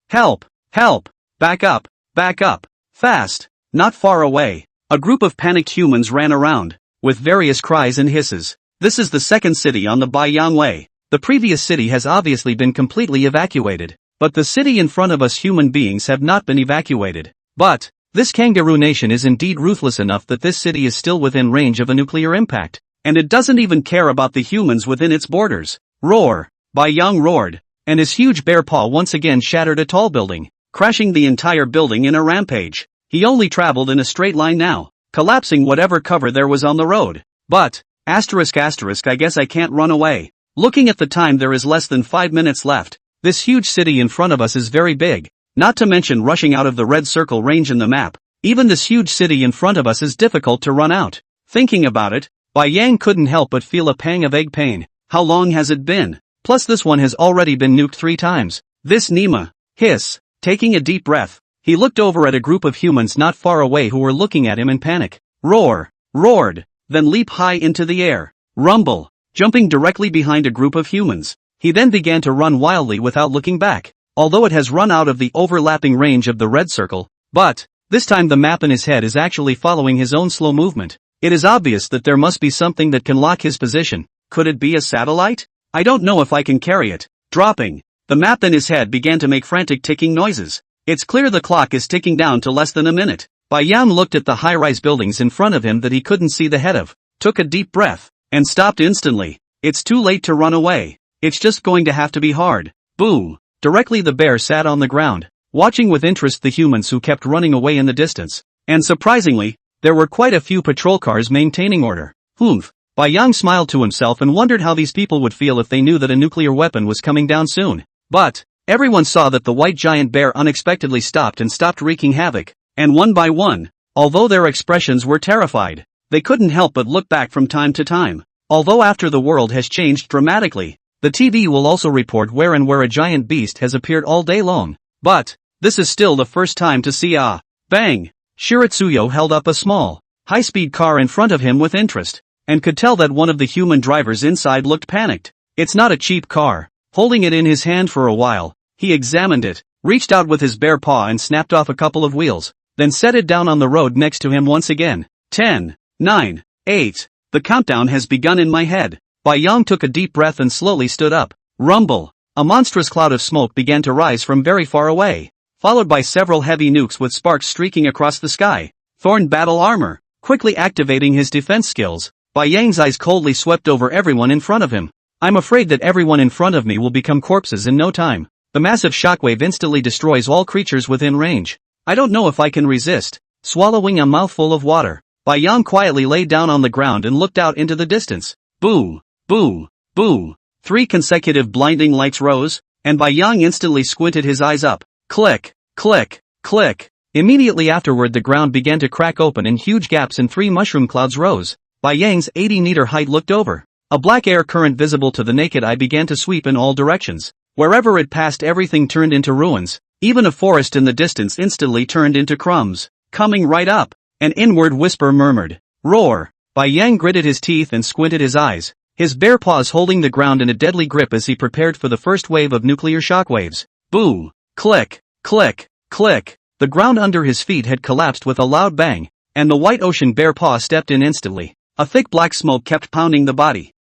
Help! Help! Back up! Back up! Fast! Not far away, a group of panicked humans ran around, with various cries and hisses. This is the second city on the Bai Yang Way. The previous city has obviously been completely evacuated, but the city in front of us human beings have not been evacuated. But, this kangaroo nation is indeed ruthless enough that this city is still within range of a nuclear impact, and it doesn't even care about the humans within its borders. Roar! Bai Yang roared, and his huge bear paw once again shattered a tall building, crashing the entire building in a rampage. He only traveled in a straight line now, collapsing whatever cover there was on the road. But, I guess I can't run away. Looking at the time, there is less than 5 minutes left. This huge city in front of us is very big, not to mention rushing out of the red circle range in the map. Even this huge city in front of us is difficult to run out. Thinking about it, Bai Yang couldn't help but feel a pang of egg pain. How long has it been? Plus this one has already been nuked 3 times. This Nima. Hiss. Taking a deep breath, he looked over at a group of humans not far away who were looking at him in panic. Roar. Roared. Then leap high into the air. Rumble. Jumping directly behind a group of humans. He then began to run wildly without looking back, although it has run out of the overlapping range of the red circle. But, this time the map in his head is actually following his own slow movement. It is obvious that there must be something that can lock his position. Could it be a satellite? I don't know if I can carry it. Dropping. The map in his head began to make frantic ticking noises. It's clear the clock is ticking down to less than a minute. Bai Yang looked at the high-rise buildings in front of him that he couldn't see the head of, took a deep breath, and stopped instantly. It's too late to run away. It's just going to have to be hard. Boom. Directly the bear sat on the ground, watching with interest the humans who kept running away in the distance. And surprisingly, there were quite a few patrol cars maintaining order. Humph. Bai Yang smiled to himself and wondered how these people would feel if they knew that a nuclear weapon was coming down soon. But, everyone saw that the white giant bear unexpectedly stopped wreaking havoc, and one by one, although their expressions were terrified, they couldn't help but look back from time to time. Although after the world has changed dramatically, the TV will also report where a giant beast has appeared all day long. But, this is still the first time to see a bang. Shiratsuyo held up a small, high-speed car in front of him with interest, and could tell that one of the human drivers inside looked panicked. It's not a cheap car. Holding it in his hand for a while, he examined it. reached out with his bare paw and snapped off a couple of wheels, then set it down on the road next to him once again. 10, 9, 8. The countdown has begun in my head. Bai Yang took a deep breath and slowly stood up. Rumble. A monstrous cloud of smoke began to rise from very far away, followed by several heavy nukes with sparks streaking across the sky. Thorn battle armor. Quickly activating his defense skills, Bai Yang's eyes coldly swept over everyone in front of him. I'm afraid that everyone in front of me will become corpses in no time. The massive shockwave instantly destroys all creatures within range. I don't know if I can resist. Swallowing a mouthful of water, Bai Yang quietly lay down on the ground and looked out into the distance. Boo! Boo! Boo! 3 consecutive blinding lights rose, and Bai Yang instantly squinted his eyes up. Click! Click! Click! Immediately afterward the ground began to crack open and huge gaps in 3 mushroom clouds rose. Bai Yang's 80-meter height looked over. A black air current visible to the naked eye began to sweep in all directions. Wherever it passed everything turned into ruins. Even a forest in the distance instantly turned into crumbs. Coming right up, an inward whisper murmured. Roar! Bai Yang gritted his teeth and squinted his eyes, his bare paws holding the ground in a deadly grip as he prepared for the first wave of nuclear shockwaves. Boo! Click! Click! Click! The ground under his feet had collapsed with a loud bang, and the white ocean bare paw stepped in instantly. A thick black smoke kept pounding the body.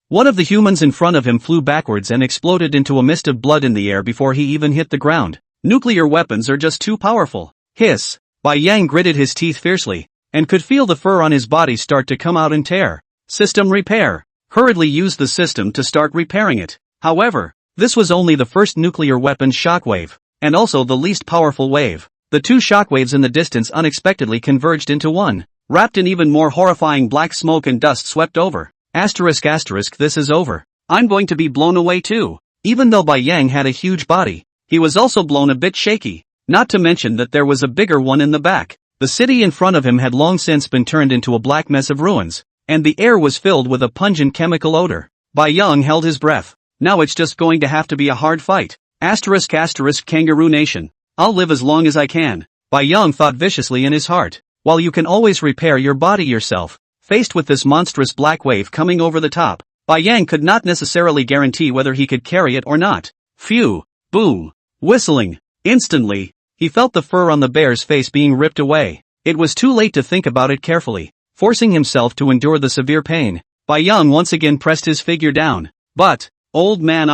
One of the humans in front of him flew backwards and exploded into a mist of blood in the air before he even hit the ground. Nuclear weapons are just too powerful. Hiss! Bai Yang gritted his teeth fiercely, and could feel the fur on his body start to come out and tear. System repair. Hurriedly used the system to start repairing it. However, this was only the first nuclear weapon shockwave, and also the least powerful wave. The 2 shockwaves in the distance unexpectedly converged into one, wrapped in even more horrifying black smoke and dust swept over. This is over. I'm going to be blown away too. Even though Bai Yang had a huge body, he was also blown a bit shaky, not to mention that there was a bigger one in the back. The city in front of him had long since been turned into a black mess of ruins, and the air was filled with a pungent chemical odor. Bai Yang held his breath. Now it's just going to have to be a hard fight. Kangaroo Nation. I'll live as long as I can. Bai Yang thought viciously in his heart. While you can always repair your body yourself, faced with this monstrous black wave coming over the top, Bai Yang could not necessarily guarantee whether he could carry it or not. Phew! Boo! Whistling. Instantly, he felt the fur on the bear's face being ripped away. It was too late to think about it carefully. Forcing himself to endure the severe pain, Bai Yang once again pressed his figure down. But, old man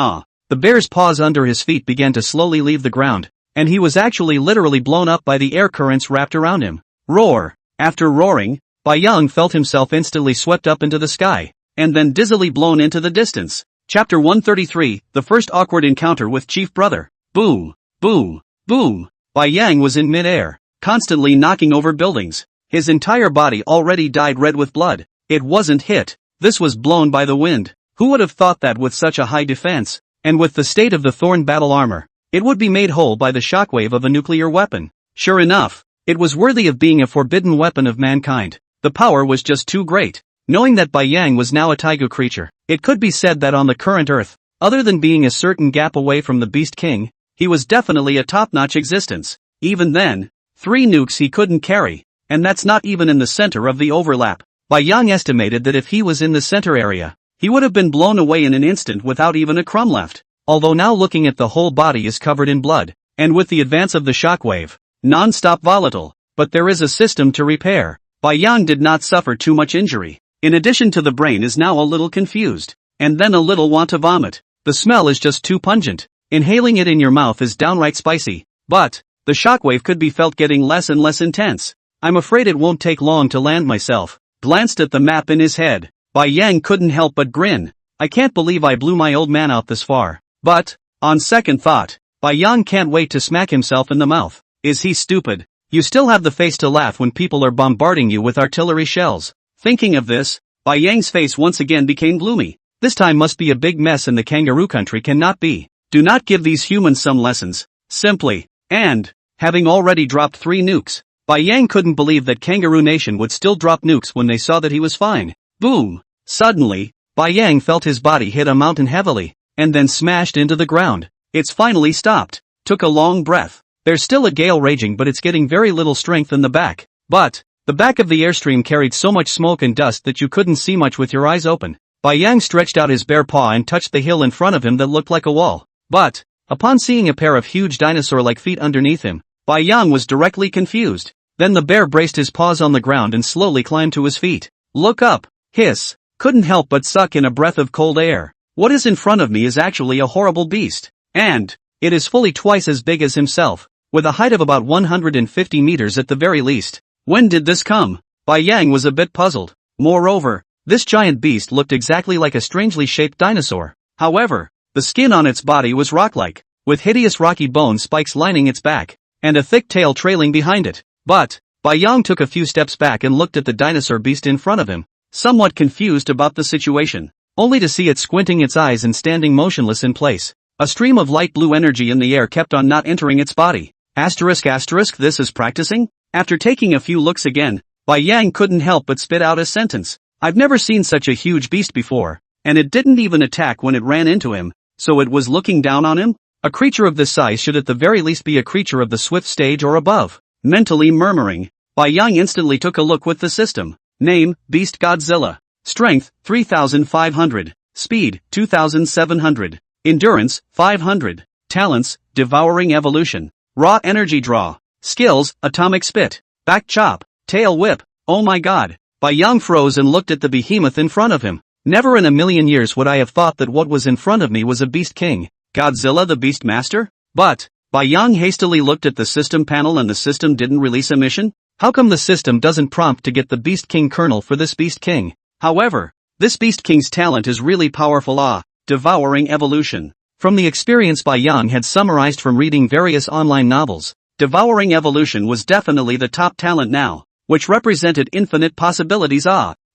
the bear's paws under his feet began to slowly leave the ground, and he was actually literally blown up by the air currents wrapped around him. Roar! After roaring, Bai Yang felt himself instantly swept up into the sky, and then dizzily blown into the distance. Chapter 133, The First Awkward Encounter with Chief Brother. Boo! Boo! Boo! Bai Yang was in mid-air, constantly knocking over buildings. His entire body already dyed red with blood. It wasn't hit. This was blown by the wind. Who would have thought that with such a high defense, and with the state of the thorn battle armor, it would be made whole by the shockwave of a nuclear weapon? Sure enough, it was worthy of being a forbidden weapon of mankind. The power was just too great. Knowing that Bai Yang was now a taiga creature, it could be said that on the current Earth, other than being a certain gap away from the Beast King, he was definitely a top-notch existence. Even then, 3 nukes he couldn't carry, and that's not even in the center of the overlap. Bai Yang estimated that if he was in the center area, he would have been blown away in an instant without even a crumb left. Although now looking at the whole body is covered in blood, and with the advance of the shockwave, non-stop volatile, but there is a system to repair. Bai Yang did not suffer too much injury. In addition to the brain is now a little confused, and then a little want to vomit. The smell is just too pungent. Inhaling it in your mouth is downright spicy. But, the shockwave could be felt getting less and less intense. I'm afraid it won't take long to land myself. Glanced at the map in his head. Bai Yang couldn't help but grin. I can't believe I blew my old man out this far. But, on second thought, Bai Yang can't wait to smack himself in the mouth. Is he stupid? You still have the face to laugh when people are bombarding you with artillery shells. Thinking of this, Bai Yang's face once again became gloomy. This time must be a big mess and the kangaroo country cannot be. Do not give these humans some lessons. Simply. And, having already dropped 3 nukes, Bai Yang couldn't believe that Kangaroo Nation would still drop nukes when they saw that he was fine. Boom! Suddenly, Bai Yang felt his body hit a mountain heavily, and then smashed into the ground. It's finally stopped. Took a long breath. There's still a gale raging but it's getting very little strength in the back. But, the back of the airstream carried so much smoke and dust that you couldn't see much with your eyes open. Bai Yang stretched out his bare paw and touched the hill in front of him that looked like a wall. But, Upon seeing a pair of huge dinosaur-like feet underneath him, Bai Yang was directly confused. Then the bear braced his paws on the ground and slowly climbed to his feet. Look up! Hiss! Couldn't help but suck in a breath of cold air. What is in front of me is actually a horrible beast. And it is fully twice as big as himself, with a height of about 150 meters at the very least. When did this come? Bai Yang was a bit puzzled. Moreover, this giant beast looked exactly like a strangely shaped dinosaur. However, the skin on its body was rock-like, with hideous rocky bone spikes lining its back, and a thick tail trailing behind it. But Bai Yang took a few steps back and looked at the dinosaur beast in front of him, somewhat confused about the situation, only to see it squinting its eyes and standing motionless in place. A stream of light blue energy in the air kept on not entering its body. This is practicing? After taking a few looks again, Bai Yang couldn't help but spit out a sentence. I've never seen such a huge beast before, and it didn't even attack when it ran into him, so it was looking down on him? A creature of this size should at the very least be a creature of the swift stage or above. Mentally murmuring, Bai Yang instantly took a look with the system. Name, Beast Godzilla. Strength, 3,500. Speed, 2,700. Endurance, 500. Talents, Devouring Evolution. Raw Energy Draw. Skills, Atomic Spit. Back Chop. Tail Whip. Oh my god. Bai Yang froze and looked at the behemoth in front of him. Never in a million years would I have thought that what was in front of me was a Beast King. Godzilla the Beast Master? But Bai Yang hastily looked at the system panel and the system didn't release a mission? How come the system doesn't prompt to get the Beast King kernel for this Beast King? However, this Beast King's talent is really powerful. Devouring Evolution. From the experience Bai Yang had summarized from reading various online novels, Devouring Evolution was definitely the top talent now, which represented infinite possibilities.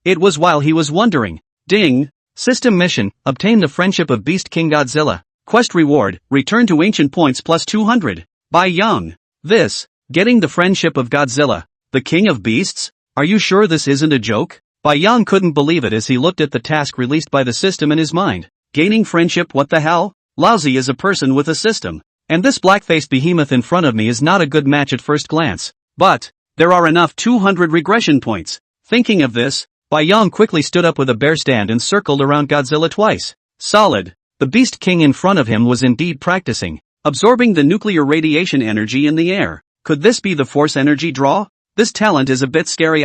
It was while he was wondering. Ding! System mission, obtain the friendship of Beast King Godzilla. Quest reward, return to ancient points plus 200. Bai Yang. Getting the friendship of Godzilla, the king of beasts? Are you sure this isn't a joke? Bai Yang couldn't believe it as he looked at the task released by the system in his mind. Gaining friendship, what the hell? Lousy is a person with a system. And this black-faced behemoth in front of me is not a good match at first glance. But there are enough 200 regression points. Thinking of this, Bai Yang quickly stood up with a bear stand and circled around Godzilla twice. Solid. The Beast King in front of him was indeed practicing, absorbing the nuclear radiation energy in the air. Could this be the force energy draw? This talent is a bit scary.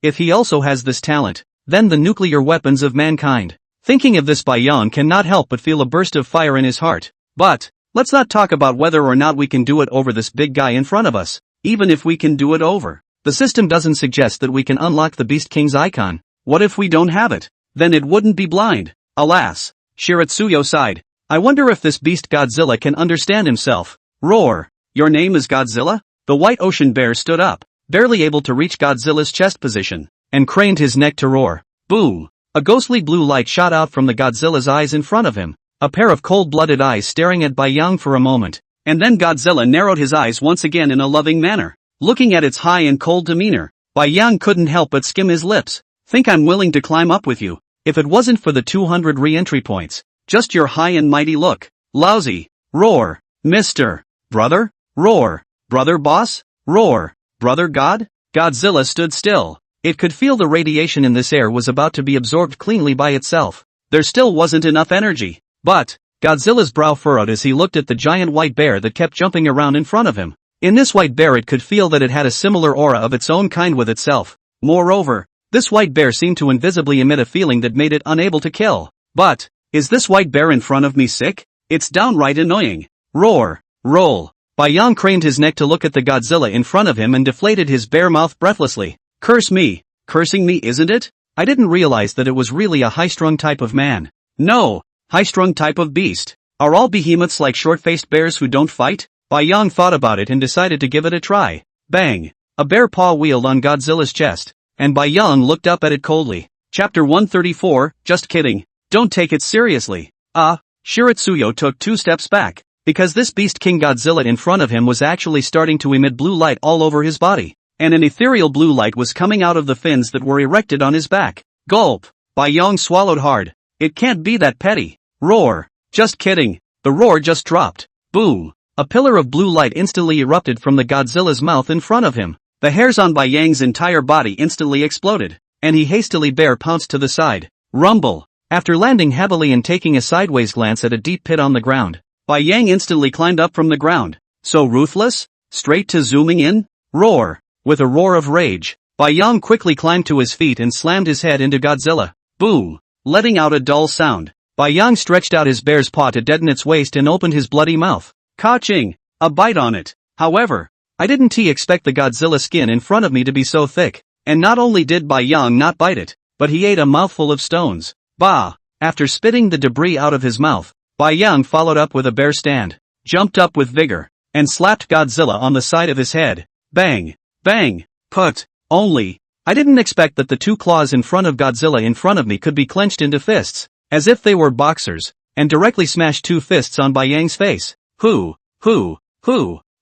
If he also has this talent, then the nuclear weapons of mankind. Thinking of this, Bai Yang cannot help but feel a burst of fire in his heart. But let's not talk about whether or not we can do it over this big guy in front of us. Even if we can do it over, the system doesn't suggest that we can unlock the Beast King's icon. What if we don't have it? Then it wouldn't be blind. Alas. Shiratsuyo sighed. I wonder if this beast Godzilla can understand himself. Roar. Your name is Godzilla? The white ocean bear stood up, barely able to reach Godzilla's chest position, and craned his neck to roar. Boom. A ghostly blue light shot out from the Godzilla's eyes in front of him, a pair of cold-blooded eyes staring at Bai Yang for a moment, and then Godzilla narrowed his eyes once again in a loving manner. Looking at its high and cold demeanor, Bai Yang couldn't help but skim his lips. Think I'm willing to climb up with you, if it wasn't for the 200 re-entry points. Just your high and mighty look. Lousy. Roar. Mr. Brother? Roar. Brother boss? Roar. Brother god? Godzilla stood still. It could feel the radiation in this air was about to be absorbed cleanly by itself. There still wasn't enough energy. But Godzilla's brow furrowed as he looked at the giant white bear that kept jumping around in front of him. In this white bear it could feel that it had a similar aura of its own kind with itself. Moreover, this white bear seemed to invisibly emit a feeling that made it unable to kill. But is this white bear in front of me sick? It's downright annoying. Roar. Roll. Bai Yang craned his neck to look at the Godzilla in front of him and deflated his bare mouth breathlessly. Curse me. Cursing me, isn't it? I didn't realize that it was really a high-strung type of man. No. High-strung type of beast. Are all behemoths like short-faced bears who don't fight? Bai Yang thought about it and decided to give it a try. Bang. A bare paw wheeled on Godzilla's chest, and Bai Yang looked up at it coldly. Chapter 134, just kidding. Don't take it seriously. Shiratsuyo took 2 steps back, because this Beast King Godzilla in front of him was actually starting to emit blue light all over his body, and an ethereal blue light was coming out of the fins that were erected on his back. Gulp. Bai Yang swallowed hard. It can't be that petty. Roar. Just kidding. The roar just dropped. Boom. A pillar of blue light instantly erupted from the Godzilla's mouth in front of him. The hairs on Bai Yang's entire body instantly exploded, and he hastily bear pounced to the side. Rumble. After landing heavily and taking a sideways glance at a deep pit on the ground, Bai Yang instantly climbed up from the ground. So ruthless? Straight to zooming in? Roar! With a roar of rage, Bai Yang quickly climbed to his feet and slammed his head into Godzilla. Boom! Letting out a dull sound, Bai Yang stretched out his bear's paw to deaden its waist and opened his bloody mouth. Ka-ching! A bite on it. However, I didn't expect the Godzilla skin in front of me to be so thick. And not only did Bai Yang not bite it, but he ate a mouthful of stones. Bah! After spitting the debris out of his mouth, Bai Yang followed up with a bear stand, jumped up with vigor, and slapped Godzilla on the side of his head. Bang! Bang! Put! Only, I didn't expect that the two claws in front of Godzilla in front of me could be clenched into fists, as if they were boxers, and directly smashed two fists on Bai Yang's face. Hoo!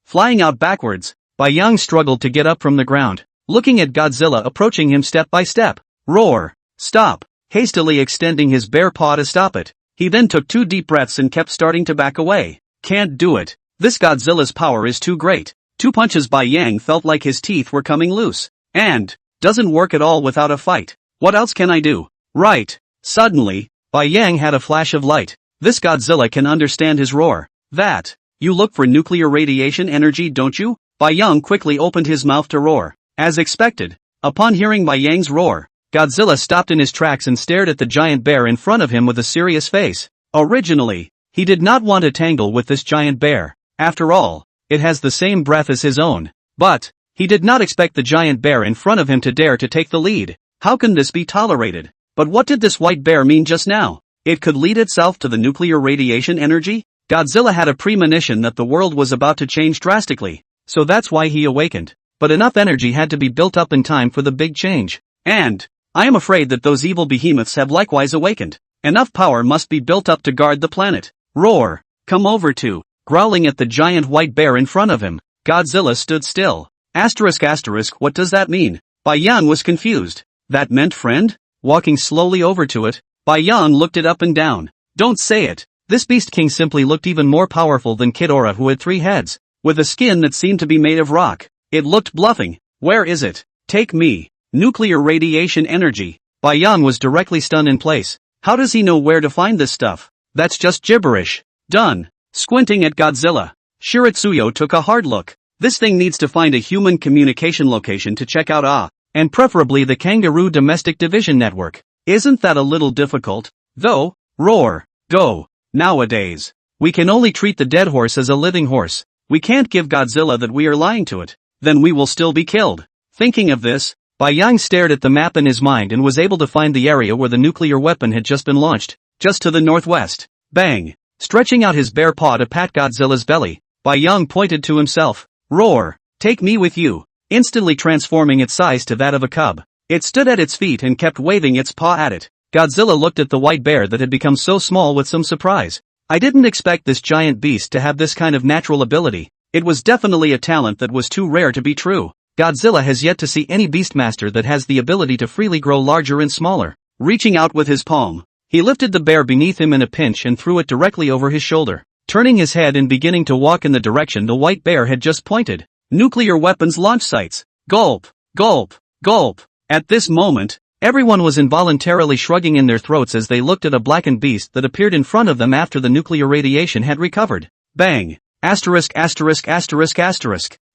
Flying out backwards, Bai Yang struggled to get up from the ground, looking at Godzilla approaching him step by step. Roar! Stop! Hastily extending his bare paw to stop it, he then took 2 deep breaths and kept starting to back away. Can't do it. This Godzilla's power is too great. 2 punches Bai Yang felt like his teeth were coming loose. And, doesn't work at all without a fight. What else can I do? Right. Suddenly, Bai Yang had a flash of light. This Godzilla can understand his roar. That. You look for nuclear radiation energy, don't you? Bai Yang quickly opened his mouth to roar. As expected, upon hearing Bai Yang's roar, Godzilla stopped in his tracks and stared at the giant bear in front of him with a serious face. Originally, he did not want to tangle with this giant bear. After all, it has the same breath as his own. But, he did not expect the giant bear in front of him to dare to take the lead. How can this be tolerated? But what did this white bear mean just now? It could lead itself to the nuclear radiation energy? Godzilla had a premonition that the world was about to change drastically, so that's why he awakened. But enough energy had to be built up in time for the big change. And, I am afraid that those evil behemoths have likewise awakened. Enough power must be built up to guard the planet. Roar! Come over to, growling at the giant white bear in front of him, Godzilla stood still. What does that mean? Bai Yang was confused. That meant friend? Walking slowly over to it, Bai Yang looked it up and down. Don't say it. This beast king simply looked even more powerful than Ghidorah, who had 3 heads, with a skin that seemed to be made of rock. It looked bluffing. Where is it? Take me. Nuclear radiation energy. Bai Yang was directly stunned in place. How does he know where to find this stuff? That's just gibberish. Done. Squinting at Godzilla, Shiritsuyo took a hard look. This thing needs to find a human communication location to check out and preferably the Kangaroo Domestic Division Network. Isn't that a little difficult? Though, roar, go. Nowadays, we can only treat the dead horse as a living horse. We can't give Godzilla that we are lying to it. Then we will still be killed. Thinking of this, Bai Yang stared at the map in his mind and was able to find the area where the nuclear weapon had just been launched, just to the northwest. Bang! Stretching out his bare paw to pat Godzilla's belly, Bai Yang pointed to himself. Roar! Take me with you! Instantly transforming its size to that of a cub. It stood at its feet and kept waving its paw at it. Godzilla looked at the white bear that had become so small with some surprise. I didn't expect this giant beast to have this kind of natural ability. It was definitely a talent that was too rare to be true. Godzilla has yet to see any beastmaster that has the ability to freely grow larger and smaller. Reaching out with his palm, he lifted the bear beneath him in a pinch and threw it directly over his shoulder. Turning his head and beginning to walk in the direction the white bear had just pointed. Nuclear weapons launch sites. Gulp, gulp, gulp. At this moment, everyone was involuntarily shrugging in their throats as they looked at a blackened beast that appeared in front of them after the nuclear radiation had recovered. Bang!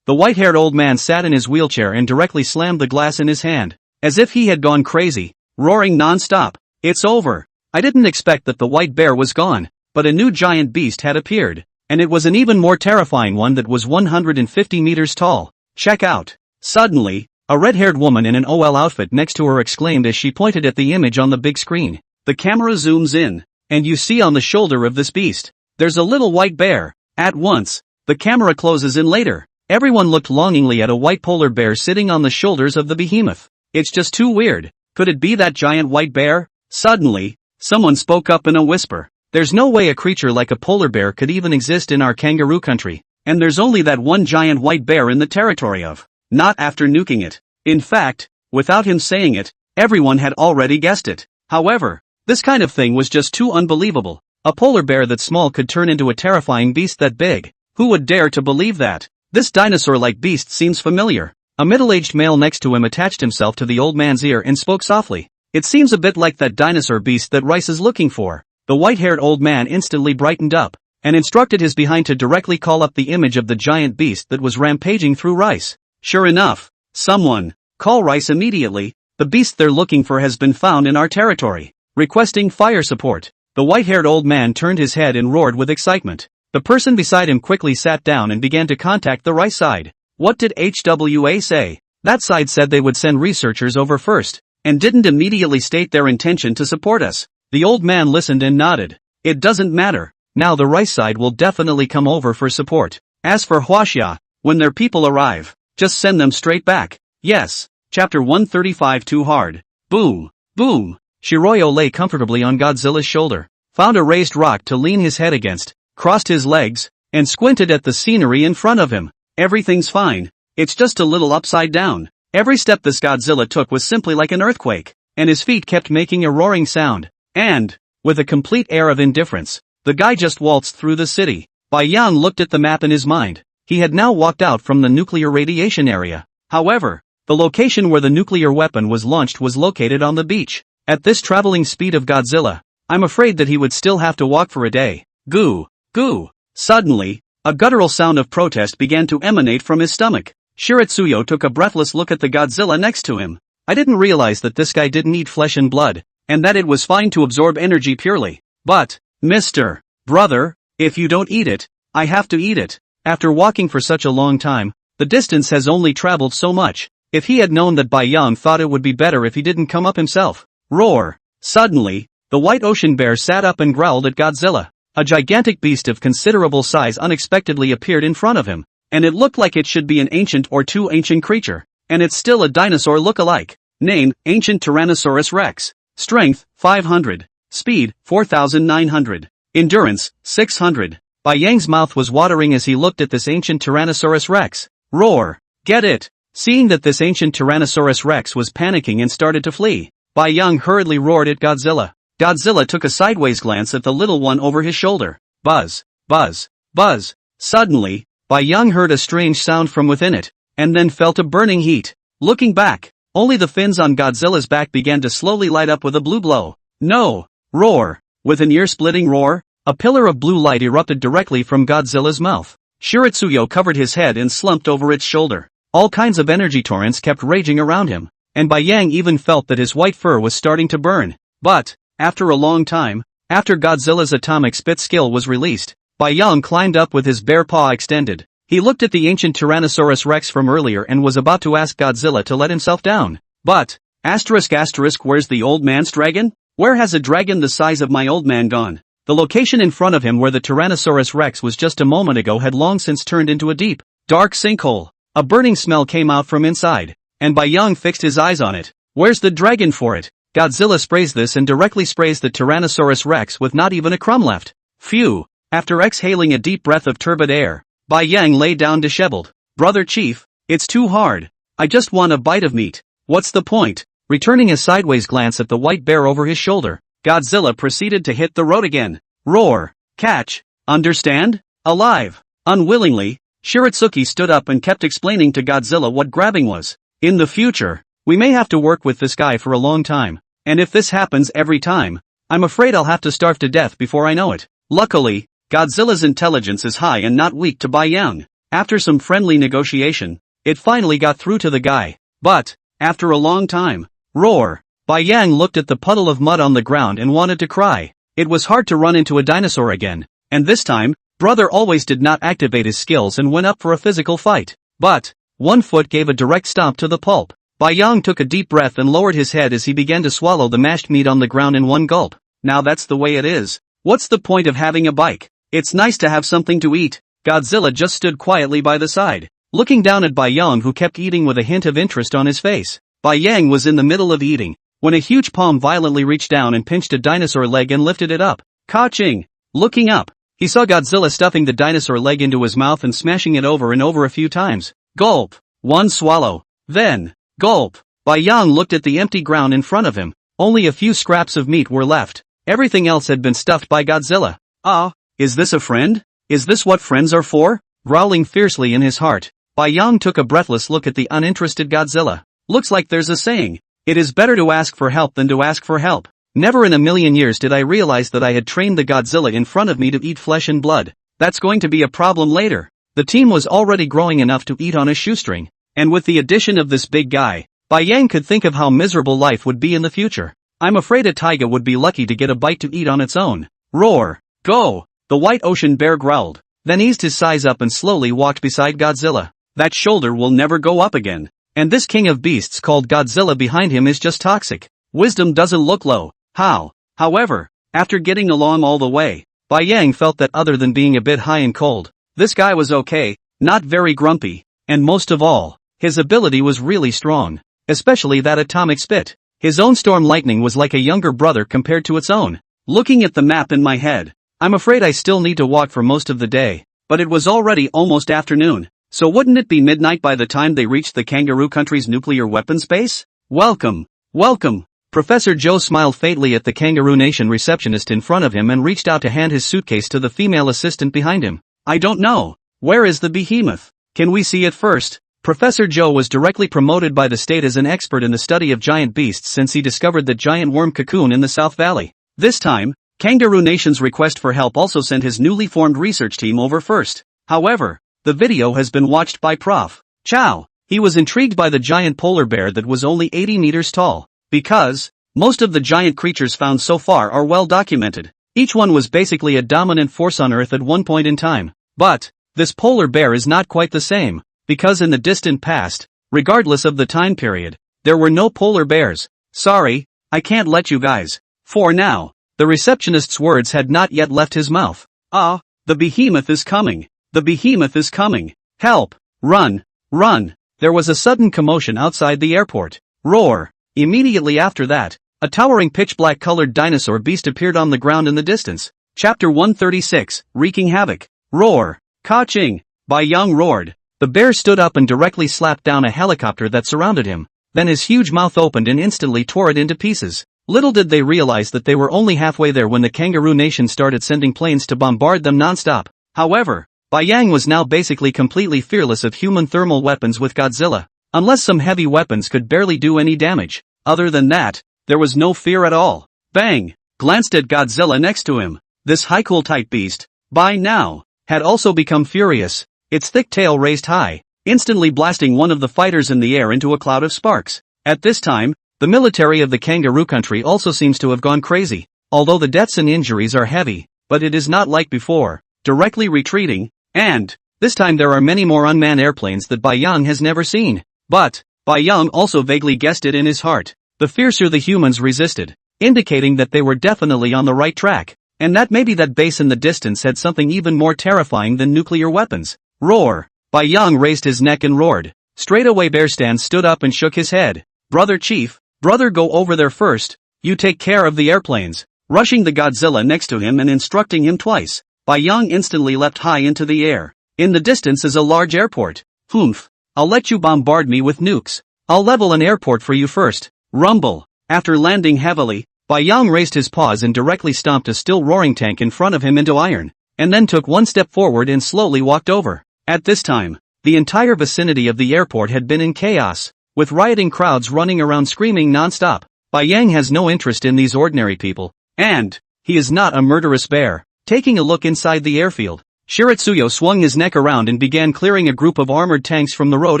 The white-haired old man sat in his wheelchair and directly slammed the glass in his hand, as if he had gone crazy, roaring non-stop. It's over. I didn't expect that the white bear was gone. But a new giant beast had appeared, and it was an even more terrifying one that was 150 meters tall. Check out. Suddenly, a red-haired woman in an OL outfit next to her exclaimed as she pointed at the image on the big screen. The camera zooms in, and you see on the shoulder of this beast, there's a little white bear. At once, the camera closes in later. Everyone looked longingly at a white polar bear sitting on the shoulders of the behemoth. It's just too weird. Could it be that giant white bear? Suddenly, someone spoke up in a whisper. There's no way a creature like a polar bear could even exist in our kangaroo country, and there's only that one giant white bear in the territory of. Not after nuking it. In fact, without him saying it, everyone had already guessed it. However, this kind of thing was just too unbelievable. A polar bear that small could turn into a terrifying beast that big. Who would dare to believe that? This dinosaur-like beast seems familiar. A middle-aged male next to him attached himself to the old man's ear and spoke softly. It seems a bit like that dinosaur beast that Rice is looking for. The white-haired old man instantly brightened up. and instructed his behind to directly call up the image of the giant beast that was rampaging through Rice. Sure enough, someone, call Rice immediately, the beast they're looking for has been found in our territory. Requesting fire support. The white-haired old man turned his head and roared with excitement. The person beside him quickly sat down and began to contact the Rice side. What did HWA say? That side said they would send researchers over first, and didn't immediately state their intention to support us. The old man listened and nodded. It doesn't matter. Now the Rice side will definitely come over for support. As for Huaxia, when their people arrive, just send them straight back. Yes. Chapter 135 Too hard. Boom. Boom. Shiroyo lay comfortably on Godzilla's shoulder, found a raised rock to lean his head against, crossed his legs, and squinted at the scenery in front of him. Everything's fine. It's just a little upside down. Every step this Godzilla took was simply like an earthquake, and his feet kept making a roaring sound. And, with a complete air of indifference, the guy just waltzed through the city. Bai Yang looked at the map in his mind. He had now walked out from the nuclear radiation area. However, the location where the nuclear weapon was launched was located on the beach. At this traveling speed of Godzilla, I'm afraid that he would still have to walk for a day. Goo, goo. Suddenly, a guttural sound of protest began to emanate from his stomach. Shiratsuyo took a breathless look at the Godzilla next to him. I didn't realize that this guy didn't eat flesh and blood, and that it was fine to absorb energy purely. But, Mr. Brother, if you don't eat it, I have to eat it. After walking for such a long time, the distance has only traveled so much. If he had known that Bai Yang thought it would be better if he didn't come up himself. Roar. Suddenly, the white ocean bear sat up and growled at Godzilla. A gigantic beast of considerable size unexpectedly appeared in front of him, and it looked like it should be an ancient or too ancient creature, and it's still a dinosaur look-alike. Name, Ancient Tyrannosaurus Rex. Strength, 500. Speed, 4,900. Endurance, 600. Bai Yang's mouth was watering as he looked at this ancient Tyrannosaurus Rex. Roar. Get it. Seeing that this ancient Tyrannosaurus Rex was panicking and started to flee, Bai Yang hurriedly roared at Godzilla. Godzilla took a sideways glance at the little one over his shoulder. Buzz, buzz, buzz. Suddenly, Bai Yang heard a strange sound from within it, and then felt a burning heat. Looking back, only the fins on Godzilla's back began to slowly light up with a blue glow. No! Roar! With an ear-splitting roar, a pillar of blue light erupted directly from Godzilla's mouth. Shiratsuyo covered his head and slumped over its shoulder. All kinds of energy torrents kept raging around him, and Bai Yang even felt that his white fur was starting to burn. But, after a long time, after Godzilla's atomic spit skill was released, Bai Yang climbed up with his bare paw extended. He looked at the ancient Tyrannosaurus Rex from earlier and was about to ask Godzilla to let himself down. But, where's the old man's dragon? Where has a dragon the size of my old man gone? The location in front of him where the Tyrannosaurus Rex was just a moment ago had long since turned into a deep, dark sinkhole. A burning smell came out from inside, and Bai Yang fixed his eyes on it. Where's the dragon for it? Godzilla sprays this and directly sprays the Tyrannosaurus Rex with not even a crumb left. Phew. After exhaling a deep breath of turbid air, Bai Yang lay down disheveled. Brother Chief, it's too hard. I just want a bite of meat. What's the point? Returning a sideways glance at the white bear over his shoulder, Godzilla proceeded to hit the road again. Roar. Catch. Understand? Alive. Unwillingly, Shiratsuki stood up and kept explaining to Godzilla what grabbing was. In the future, we may have to work with this guy for a long time, and if this happens every time, I'm afraid I'll have to starve to death before I know it. Luckily, Godzilla's intelligence is high and not weak to Bai Yang. After some friendly negotiation, it finally got through to the guy. But, after a long time, roar. Bai Yang looked at the puddle of mud on the ground and wanted to cry. It was hard to run into a dinosaur again, and this time, Brother always did not activate his skills and went up for a physical fight. But, one foot gave a direct stomp to the pulp. Bai Yang took a deep breath and lowered his head as he began to swallow the mashed meat on the ground in one gulp. Now that's the way it is. What's the point of having a bike? It's nice to have something to eat. Godzilla just stood quietly by the side, looking down at Bai Yang, who kept eating with a hint of interest on his face. Bai Yang was in the middle of eating, when a huge palm violently reached down and pinched a dinosaur leg and lifted it up. Ka-ching! Looking up, he saw Godzilla stuffing the dinosaur leg into his mouth and smashing it over and over a few times. Gulp. One swallow. Then, gulp. Bai Yang looked at the empty ground in front of him. Only a few scraps of meat were left. Everything else had been stuffed by Godzilla. Ah, is this a friend? Is this what friends are for? Growling fiercely in his heart, Bai Yang took a breathless look at the uninterested Godzilla. Looks like there's a saying, it is better to ask for help than to ask for help. Never in a million years did I realize that I had trained the Godzilla in front of me to eat flesh and blood. That's going to be a problem later. The team was already growing enough to eat on a shoestring, and with the addition of this big guy, Bai Yang could think of how miserable life would be in the future. I'm afraid a taiga would be lucky to get a bite to eat on its own. Roar! Go! The white ocean bear growled, then eased his size up and slowly walked beside Godzilla. That shoulder will never go up again. And this king of beasts called Godzilla behind him is just toxic. Wisdom doesn't look low. How? However, after getting along all the way, Bai Yang felt that other than being a bit high and cold, this guy was okay, not very grumpy, and most of all, his ability was really strong. Especially that atomic spit. His own storm lightning was like a younger brother compared to its own. Looking at the map in my head, I'm afraid I still need to walk for most of the day, but it was already almost afternoon, so wouldn't it be midnight by the time they reached the kangaroo country's nuclear weapons base? Welcome, welcome. Professor Joe smiled faintly at the kangaroo nation receptionist in front of him and reached out to hand his suitcase to the female assistant behind him. I don't know. Where is the behemoth? Can we see it first? Professor Joe was directly promoted by the state as an expert in the study of giant beasts since he discovered the giant worm cocoon in the South Valley. This time, Kangaroo Nation's request for help also sent his newly formed research team over first. However, the video has been watched by Prof. Chow. He was intrigued by the giant polar bear that was only 80 meters tall, because most of the giant creatures found so far are well documented. Each one was basically a dominant force on Earth at one point in time. But this polar bear is not quite the same. Because in the distant past, regardless of the time period, there were no polar bears. Sorry, I can't let you guys. For now, the receptionist's words had not yet left his mouth. The behemoth is coming. The behemoth is coming. Help! Run! Run! There was a sudden commotion outside the airport. Roar! Immediately after that, a towering pitch-black colored dinosaur beast appeared on the ground in the distance. Chapter 136, Wreaking Havoc. Roar! Ka-ching! Bai Yang roared. The bear stood up and directly slapped down a helicopter that surrounded him. Then his huge mouth opened and instantly tore it into pieces. Little did they realize that they were only halfway there when the Kangaroo Nation started sending planes to bombard them non-stop. However, Bai Yang was now basically completely fearless of human thermal weapons with Godzilla. Unless some heavy weapons could barely do any damage. Other than that, there was no fear at all. Bang! Glanced at Godzilla next to him. This Haikyuu type beast, by now, had also become furious. Its thick tail raised high, instantly blasting one of the fighters in the air into a cloud of sparks. At this time, the military of the kangaroo country also seems to have gone crazy. Although the deaths and injuries are heavy, but it is not like before, directly retreating, and this time there are many more unmanned airplanes that Bai Yang has never seen. But Bai Yang also vaguely guessed it in his heart. The fiercer the humans resisted, indicating that they were definitely on the right track, and that maybe that base in the distance had something even more terrifying than nuclear weapons. Roar! Bai Yang raised his neck and roared. Straight away Bearstan stood up and shook his head. Brother Chief, brother go over there first, you take care of the airplanes. Rushing the Godzilla next to him and instructing him twice, Bai Yang instantly leapt high into the air. In the distance is a large airport. Humph! I'll let you bombard me with nukes. I'll level an airport for you first. Rumble! After landing heavily, Bai Yang raised his paws and directly stomped a still roaring tank in front of him into iron, and then took one step forward and slowly walked over. At this time, the entire vicinity of the airport had been in chaos, with rioting crowds running around screaming non-stop. Bai Yang has no interest in these ordinary people, and he is not a murderous bear. Taking a look inside the airfield, Shiratsuyo swung his neck around and began clearing a group of armored tanks from the road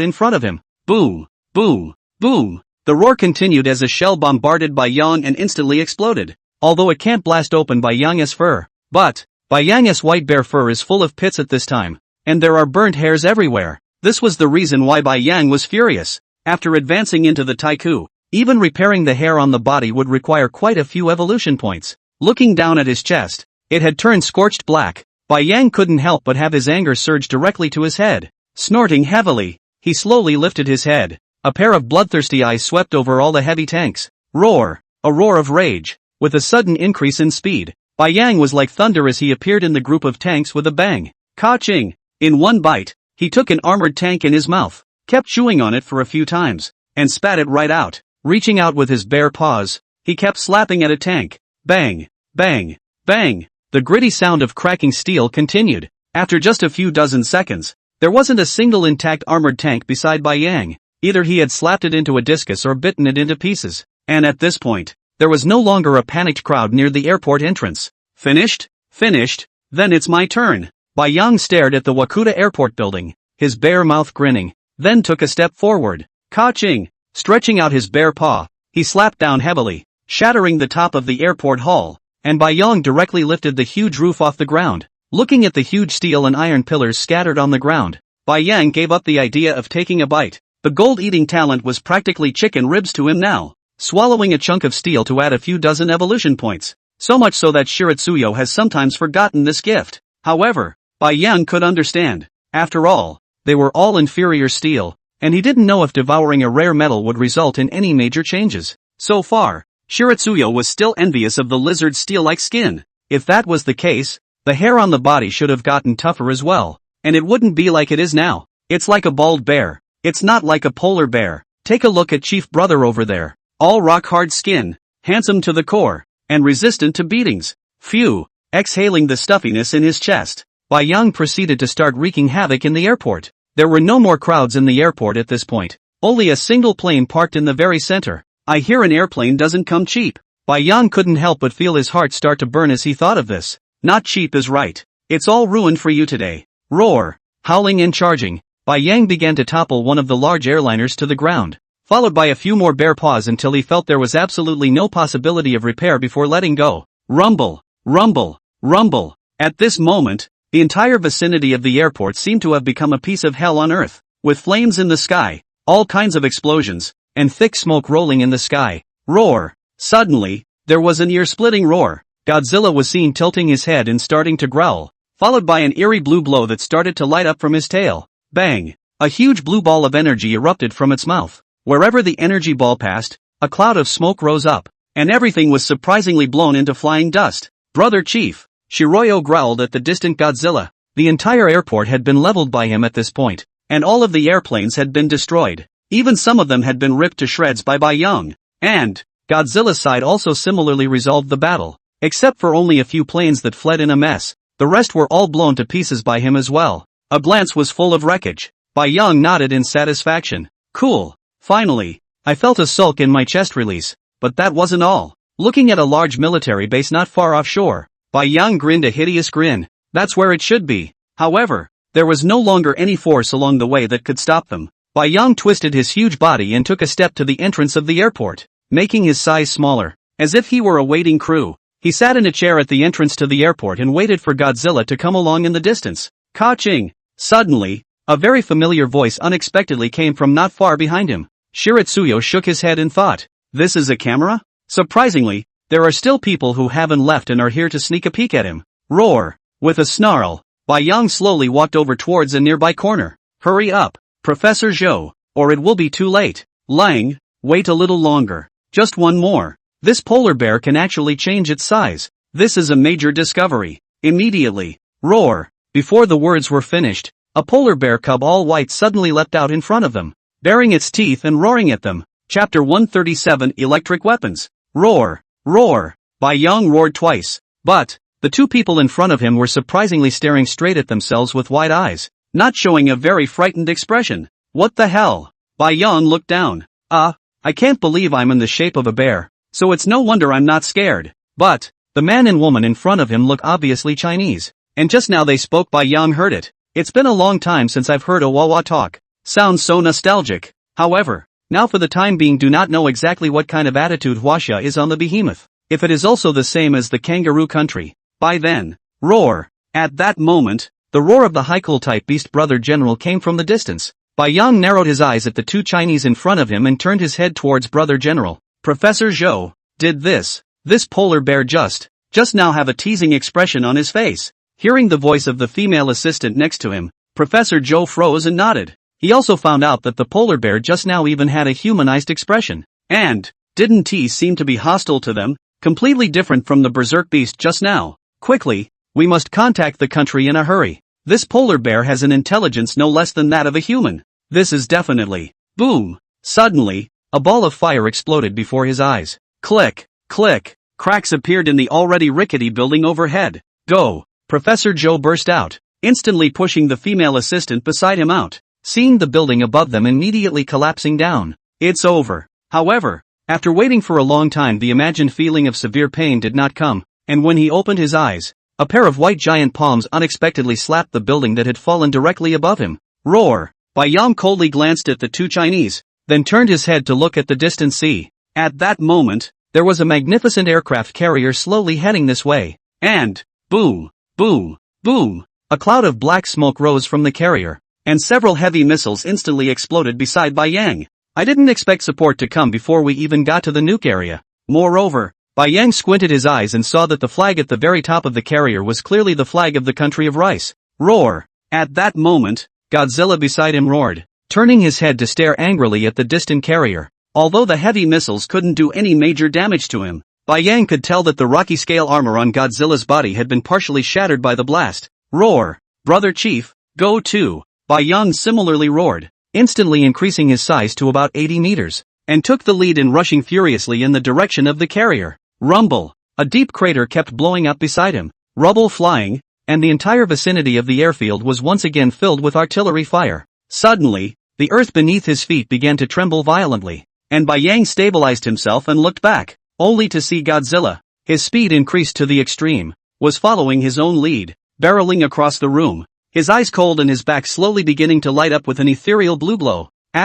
in front of him. Boom! Boom! Boom! The roar continued as a shell bombarded Bai Yang and instantly exploded. Although it can't blast open Bai Yang's fur, but Bai Yang's white bear fur is full of pits at this time. And there are burnt hairs everywhere. This was the reason why Bai Yang was furious. After advancing into the Taiku, even repairing the hair on the body would require quite a few evolution points. Looking down at his chest, it had turned scorched black. Bai Yang couldn't help but have his anger surge directly to his head. Snorting heavily, he slowly lifted his head. A pair of bloodthirsty eyes swept over all the heavy tanks. Roar! A roar of rage. With a sudden increase in speed, Bai Yang was like thunder as he appeared in the group of tanks with a bang. Ka-ching! In one bite, he took an armored tank in his mouth, kept chewing on it for a few times, and spat it right out. Reaching out with his bare paws, he kept slapping at a tank. Bang! Bang! Bang! The gritty sound of cracking steel continued. After just a few dozen seconds, there wasn't a single intact armored tank beside Bai Yang. Either he had slapped it into a discus or bitten it into pieces. And at this point, There was no longer a panicked crowd near the airport entrance. Finished? Finished? Then it's my turn. Bai Yang stared at the Wakuta airport building, his bare mouth grinning, then took a step forward. Ka-ching! Stretching out his bare paw, he slapped down heavily, shattering the top of the airport hall, and Bai Yang directly lifted the huge roof off the ground. Looking at the huge steel and iron pillars scattered on the ground, Bai Yang gave up the idea of taking a bite. The gold-eating talent was practically chicken ribs to him now, swallowing a chunk of steel to add a few dozen evolution points, so much so that Shiratsuyo has sometimes forgotten this gift. However, Bai Yang could understand. After all, they were all inferior steel, and he didn't know if devouring a rare metal would result in any major changes. So far, Shiratsuyo was still envious of the lizard's steel-like skin. If that was the case, the hair on the body should have gotten tougher as well, and it wouldn't be like it is now. It's like a bald bear. It's not like a polar bear. Take a look at Chief Brother over there. All rock-hard skin, handsome to the core, and resistant to beatings. Phew. Exhaling the stuffiness in his chest, Bai Yang proceeded to start wreaking havoc in the airport. There were no more crowds in the airport at this point. Only a single plane parked in the very center. I hear an airplane doesn't come cheap. Bai Yang couldn't help but feel his heart start to burn as he thought of this. Not cheap is right. It's all ruined for you today. Roar. Howling and charging, Bai Yang began to topple one of the large airliners to the ground, followed by a few more bare paws until he felt there was absolutely no possibility of repair before letting go. Rumble, rumble, rumble. At this moment, the entire vicinity of the airport seemed to have become a piece of hell on earth, with flames in the sky, all kinds of explosions, and thick smoke rolling in the sky. Roar. Suddenly, there was an ear-splitting roar. Godzilla was seen tilting his head and starting to growl, followed by an eerie blue blow that started to light up from his tail. Bang! A huge blue ball of energy erupted from its mouth. Wherever the energy ball passed, a cloud of smoke rose up, and everything was surprisingly blown into flying dust. Brother Chief, Shiroyo growled at the distant Godzilla. The entire airport had been leveled by him at this point, and all of the airplanes had been destroyed. Even some of them had been ripped to shreds by Bai Yang. And Godzilla's side also similarly resolved the battle. Except for only a few planes that fled in a mess, the rest were all blown to pieces by him as well. A glance was full of wreckage. Bai Yang nodded in satisfaction. Cool. Finally, I felt a sulk in my chest release, but that wasn't all. Looking at a large military base not far offshore, Bai Yang grinned a hideous grin. That's where it should be. However, there was no longer any force along the way that could stop them. Bai Yang twisted his huge body and took a step to the entrance of the airport, making his size smaller, as if he were a waiting crew. He sat in a chair at the entrance to the airport and waited for Godzilla to come along in the distance. Ka-ching! Suddenly, a very familiar voice unexpectedly came from not far behind him. Shiratsuyo shook his head and thought, this is a camera? Surprisingly, there are still people who haven't left and are here to sneak a peek at him. Roar! With a snarl, Bai Yang slowly walked over towards a nearby corner. Hurry up, Professor Zhou, or it will be too late. Lang, wait a little longer. Just one more. This polar bear can actually change its size. This is a major discovery. Immediately. Roar. Before the words were finished, a polar bear cub all white suddenly leapt out in front of them, baring its teeth and roaring at them. Chapter 137 Electric Weapons. Roar. Roar. Bai Yang roared twice. But the two people in front of him were surprisingly staring straight at themselves with wide eyes, not showing a very frightened expression. What the hell? Bai Yang looked down. I can't believe I'm in the shape of a bear. So it's no wonder I'm not scared. But the man and woman in front of him look obviously Chinese, and just now they spoke. Bai Yang heard it. It's been a long time since I've heard a Wawa talk. Sounds so nostalgic. However, now for the time being do not know exactly what kind of attitude Huaxia is on the behemoth. If it is also the same as the kangaroo country, by then. Roar. At that moment, the roar of the Haikul type beast brother general came from the distance. Bai Yang narrowed his eyes at the two Chinese in front of him and turned his head towards brother general. Professor Zhou, did this polar bear just now have a teasing expression on his face? Hearing the voice of the female assistant next to him, Professor Zhou froze and nodded. He also found out that the polar bear just now even had a humanized expression. And didn't he seem to be hostile to them, completely different from the berserk beast just now? Quickly, we must contact the country in a hurry. This polar bear has an intelligence no less than that of a human. This is definitely. Boom! Suddenly, a ball of fire exploded before his eyes. Click, click, cracks appeared in the already rickety building overhead. Go! Professor Zhou burst out, instantly pushing the female assistant beside him out, seeing the building above them immediately collapsing down. It's over. However, After waiting for a long time, the imagined feeling of severe pain did not come, and when he opened his eyes, a pair of white giant palms unexpectedly slapped the building that had fallen directly above him. Roar! Bai Yang coldly glanced at the two Chinese, then turned his head to look at the distant sea. At that moment, there was a magnificent aircraft carrier slowly heading this way. And, boom, boom, boom, a cloud of black smoke rose from the carrier, and several heavy missiles instantly exploded beside Bai Yang. I didn't expect support to come before we even got to the nuke area. Moreover, Bai Yang squinted his eyes and saw that the flag at the very top of the carrier was clearly the flag of the country of Rice. Roar! At that moment, Godzilla beside him roared, turning his head to stare angrily at the distant carrier. Although the heavy missiles couldn't do any major damage to him, Bai Yang could tell that the rocky scale armor on Godzilla's body had been partially shattered by the blast. Roar! Brother Chief, go too! Bai Yang similarly roared, instantly increasing his size to about 80 meters, and took the lead in rushing furiously in the direction of the carrier. Rumble! A deep crater kept blowing up beside him, rubble flying, and the entire vicinity of the airfield was once again filled with artillery fire. Suddenly, the earth beneath his feet began to tremble violently, and Bai Yang stabilized himself and looked back, only to see Godzilla, his speed increased to the extreme, was following his own lead, barreling across the room, his eyes cold and his back slowly beginning to light up with an ethereal blue glow. ****.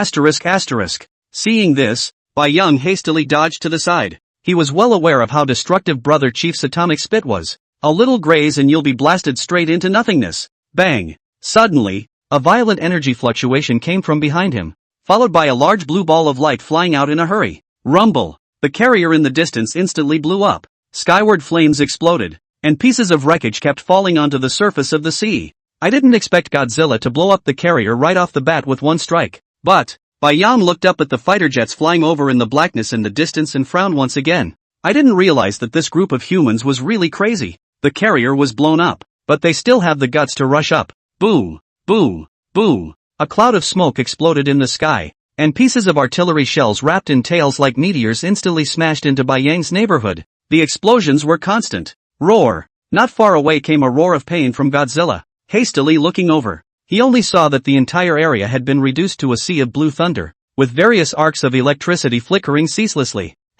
Seeing this, Bai Yang hastily dodged to the side. He was well aware of how destructive Brother Chief's atomic spit was. A little graze and you'll be blasted straight into nothingness. Bang! Suddenly, a violent energy fluctuation came from behind him, followed by a large blue ball of light flying out in a hurry. Rumble! The carrier in the distance instantly blew up. Skyward flames exploded, and pieces of wreckage kept falling onto the surface of the sea. I didn't expect Godzilla to blow up the carrier right off the bat with one strike, but Bai Yang looked up at the fighter jets flying over in the blackness in the distance and frowned once again. I didn't realize that this group of humans was really crazy. The carrier was blown up, but they still have the guts to rush up. Boom! Boom! Boom! A cloud of smoke exploded in the sky, and pieces of artillery shells wrapped in tails like meteors instantly smashed into Bai Yang's neighborhood. The explosions were constant. Roar! Not far away came a roar of pain from Godzilla. Hastily looking over, he only saw that the entire area had been reduced to a sea of blue thunder, with various arcs of electricity flickering ceaselessly. ****.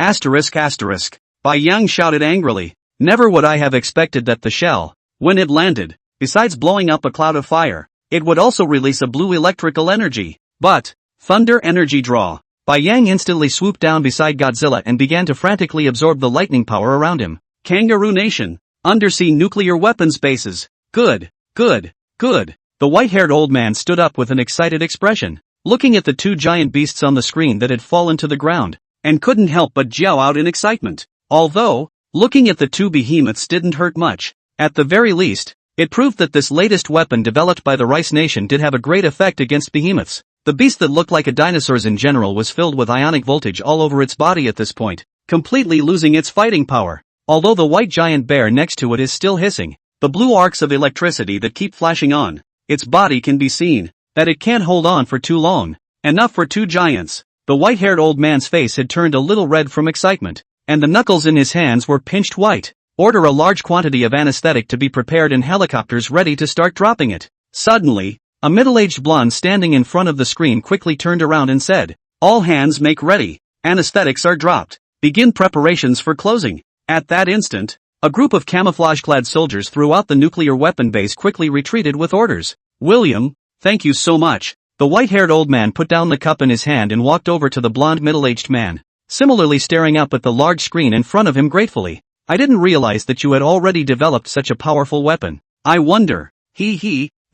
Bai Yang shouted angrily. Never would I have expected that the shell, when it landed, besides blowing up a cloud of fire, it would also release a blue electrical energy. But, thunder energy draw. Bai Yang instantly swooped down beside Godzilla and began to frantically absorb the lightning power around him. Kangaroo Nation, undersea nuclear weapons bases. Good, good, good. The white-haired old man stood up with an excited expression, looking at the two giant beasts on the screen that had fallen to the ground, and couldn't help but jow out in excitement. Although, looking at the two behemoths didn't hurt much. At the very least, it proved that this latest weapon developed by the Rice Nation did have a great effect against behemoths. The beast that looked like a dinosaur's in general was filled with ionic voltage all over its body at this point, completely losing its fighting power. Although the white giant bear next to it is still hissing, the blue arcs of electricity that keep flashing on its body can be seen, that it can't hold on for too long. Enough for two giants. The white-haired old man's face had turned a little red from excitement, and the knuckles in his hands were pinched white. Order a large quantity of anesthetic to be prepared and helicopters ready to start dropping it. Suddenly, a middle-aged blonde standing in front of the screen quickly turned around and said, "All hands make ready. Anesthetics are dropped. Begin preparations for closing." At that instant, a group of camouflage-clad soldiers throughout the nuclear weapon base quickly retreated with orders. "William, thank you so much." The white-haired old man put down the cup in his hand and walked over to the blonde middle-aged man, similarly staring up at the large screen in front of him gratefully. "I didn't realize that you had already developed such a powerful weapon. I wonder,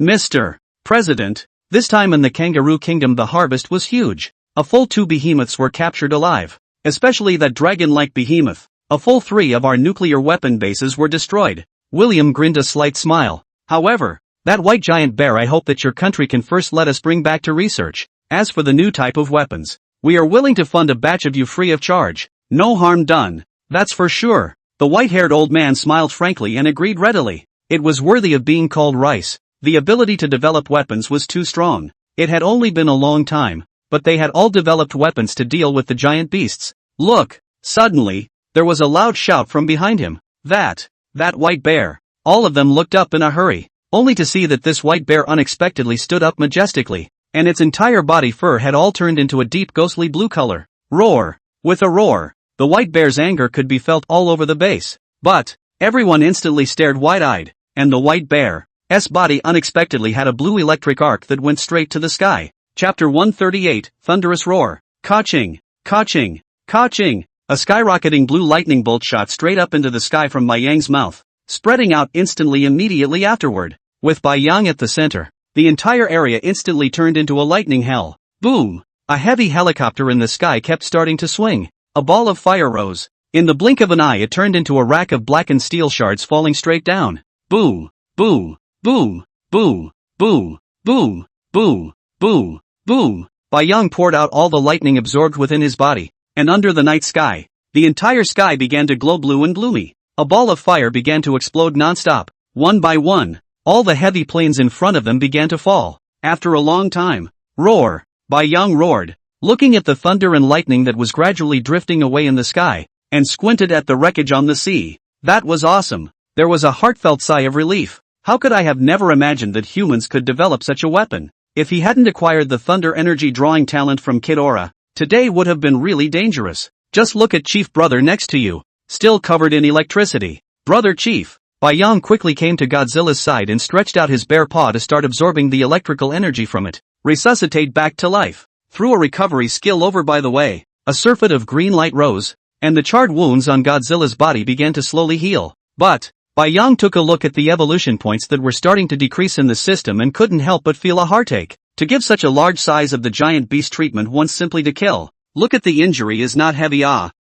Mr. President." This time in the Kangaroo Kingdom the harvest was huge. A full 2 behemoths were captured alive, especially that dragon-like behemoth. A full 3 of our nuclear weapon bases were destroyed. William grinned a slight smile. "However, that white giant bear, I hope that your country can first let us bring back to research. As for the new type of weapons, we are willing to fund a batch of you free of charge. No harm done, that's for sure." The white-haired old man smiled frankly and agreed readily. It was worthy of being called Rice. The ability to develop weapons was too strong. It had only been a long time, but they had all developed weapons to deal with the giant beasts. Look! Suddenly, there was a loud shout from behind him. That white bear. All of them looked up in a hurry, only to see that this white bear unexpectedly stood up majestically, and its entire body fur had all turned into a deep ghostly blue color. Roar! With a roar, the white bear's anger could be felt all over the base. But everyone instantly stared wide-eyed, and the white bear's body unexpectedly had a blue electric arc that went straight to the sky. Chapter 138, Thunderous Roar. Ka-ching, ka-ching, ka-ching. A skyrocketing blue lightning bolt shot straight up into the sky from Bai Yang's mouth, spreading out instantly immediately afterward. With Bai Yang at the center, the entire area instantly turned into a lightning hell. Boom! A heavy helicopter in the sky kept starting to swing. A ball of fire rose. In the blink of an eye it turned into a rack of blackened steel shards falling straight down. Boom! Boom! Boom! Boom! Boom! Boom! Boom! Boom! Boom! Bai Yang poured out all the lightning absorbed within his body, and under the night sky, the entire sky began to glow blue and gloomy. A ball of fire began to explode non-stop. One by one, all the heavy planes in front of them began to fall. After a long time, roar! Bai Yang roared, looking at the thunder and lightning that was gradually drifting away in the sky, and squinted at the wreckage on the sea. That was awesome. There was a heartfelt sigh of relief. How could I have never imagined that humans could develop such a weapon? If he hadn't acquired the thunder energy drawing talent from Kid Aura, today would have been really dangerous. Just look at Chief Brother next to you, still covered in electricity. Brother Chief. Bai Yang quickly came to Godzilla's side and stretched out his bare paw to start absorbing the electrical energy from it. Resuscitate back to life. Through a recovery skill over by the way, a surfeit of green light rose, and the charred wounds on Godzilla's body began to slowly heal. But Bai Yang took a look at the evolution points that were starting to decrease in the system and couldn't help but feel a heartache. To give such a large size of the giant beast treatment once simply to kill. Look at the injury is not heavy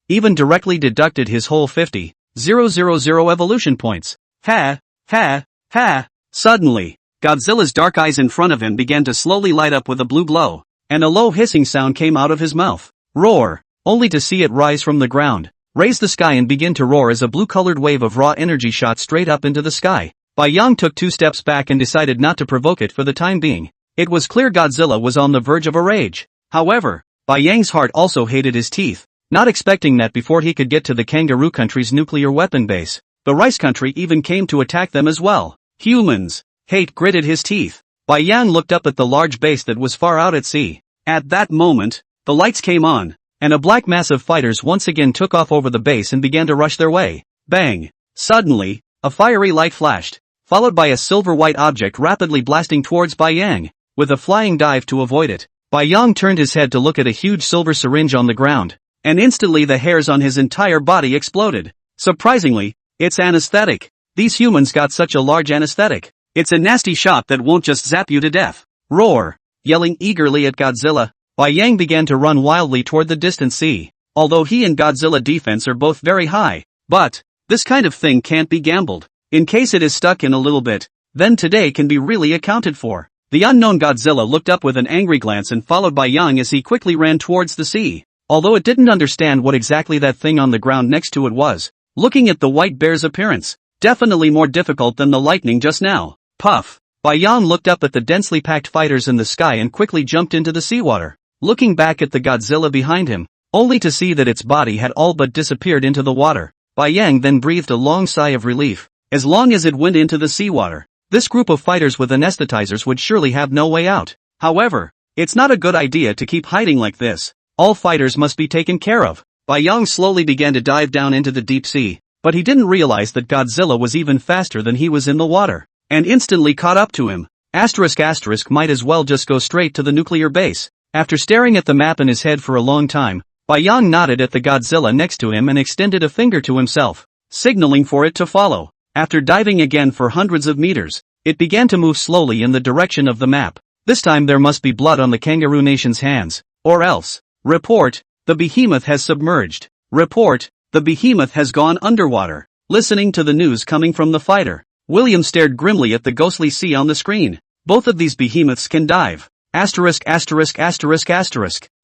even directly deducted his whole 50,000 evolution points. Ha, ha, ha. Suddenly, Godzilla's dark eyes in front of him began to slowly light up with a blue glow, and a low hissing sound came out of his mouth. Roar, only to see it rise from the ground, raise the sky and begin to roar as a blue-colored wave of raw energy shot straight up into the sky. Bai Yang took 2 steps back and decided not to provoke it for the time being. It was clear Godzilla was on the verge of a rage. However, Bai Yang's heart also hated his teeth, not expecting that before he could get to the kangaroo country's nuclear weapon base, the rice country even came to attack them as well. Humans. Hate gritted his teeth. Bai Yang looked up at the large base that was far out at sea. At that moment, the lights came on, and a black mass of fighters once again took off over the base and began to rush their way. Bang! Suddenly, a fiery light flashed, followed by a silver-white object rapidly blasting towards Bai Yang. With a flying dive to avoid it, Bai Yang turned his head to look at a huge silver syringe on the ground, and instantly the hairs on his entire body exploded. Surprisingly, it's anesthetic. These humans got such a large anesthetic. It's a nasty shot that won't just zap you to death. Roar! Yelling eagerly at Godzilla, Bai Yang began to run wildly toward the distant sea. Although he and Godzilla defense are both very high, but this kind of thing can't be gambled. In case it is stuck in a little bit, then today can be really accounted for. The unknown Godzilla looked up with an angry glance and followed Bai Yang as he quickly ran towards the sea. Although it didn't understand what exactly that thing on the ground next to it was, looking at the white bear's appearance, definitely more difficult than the lightning just now. Puff! Bai Yang looked up at the densely packed fighters in the sky and quickly jumped into the seawater, looking back at the Godzilla behind him, only to see that its body had all but disappeared into the water. Bai Yang then breathed a long sigh of relief. As long as it went into the seawater, this group of fighters with anesthetizers would surely have no way out. However, it's not a good idea to keep hiding like this. All fighters must be taken care of. Bai Yang slowly began to dive down into the deep sea, but he didn't realize that Godzilla was even faster than he was in the water, and instantly caught up to him. *** might as well just go straight to the nuclear base. After staring at the map in his head for a long time, Bai Yang nodded at the Godzilla next to him and extended a finger to himself, signaling for it to follow. After diving again for hundreds of meters, it began to move slowly in the direction of the map. This time there must be blood on the Kangaroo Nation's hands, or else. Report, the behemoth has submerged. Report, the behemoth has gone underwater. Listening to the news coming from the fighter, William stared grimly at the ghostly sea on the screen. Both of these behemoths can dive. ********.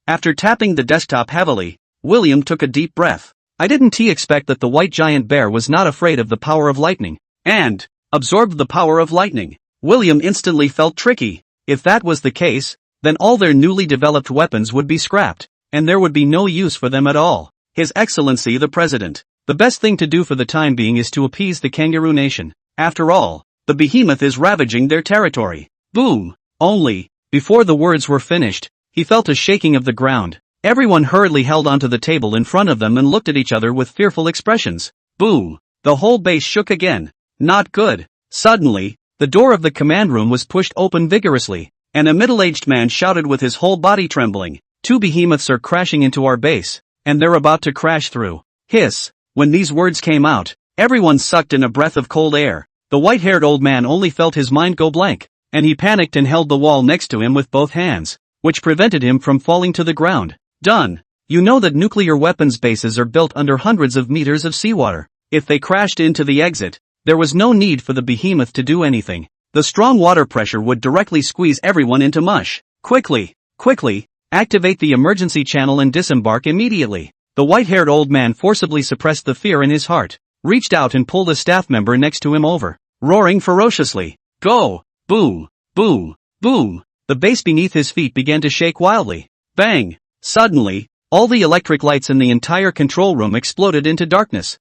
After tapping the desktop heavily, William took a deep breath. I didn't expect that the white giant bear was not afraid of the power of lightning, and absorbed the power of lightning. William instantly felt tricky. If that was the case, then all their newly developed weapons would be scrapped, and there would be no use for them at all. His Excellency the President, the best thing to do for the time being is to appease the Kangaroo Nation. After all, the behemoth is ravaging their territory. Boom! Only, before the words were finished, he felt a shaking of the ground, Everyone hurriedly held onto the table in front of them and looked at each other with fearful expressions. Boom! The whole base shook again. Not good. Suddenly, the door of the command room was pushed open vigorously, and a middle-aged man shouted with his whole body trembling, "Two behemoths are crashing into our base, and they're about to crash through." Hiss! When these words came out, everyone sucked in a breath of cold air. The white-haired old man only felt his mind go blank, and he panicked and held the wall next to him with both hands, which prevented him from falling to the ground. Done. You know that nuclear weapons bases are built under hundreds of meters of seawater. If they crashed into the exit, there was no need for the behemoth to do anything. The strong water pressure would directly squeeze everyone into mush. Quickly, activate the emergency channel and disembark immediately. The white-haired old man forcibly suppressed the fear in his heart, reached out and pulled a staff member next to him over, roaring ferociously. Go! Boom! Boom! Boom! The base beneath his feet began to shake wildly. Bang! Suddenly, all the electric lights in the entire control room exploded into darkness.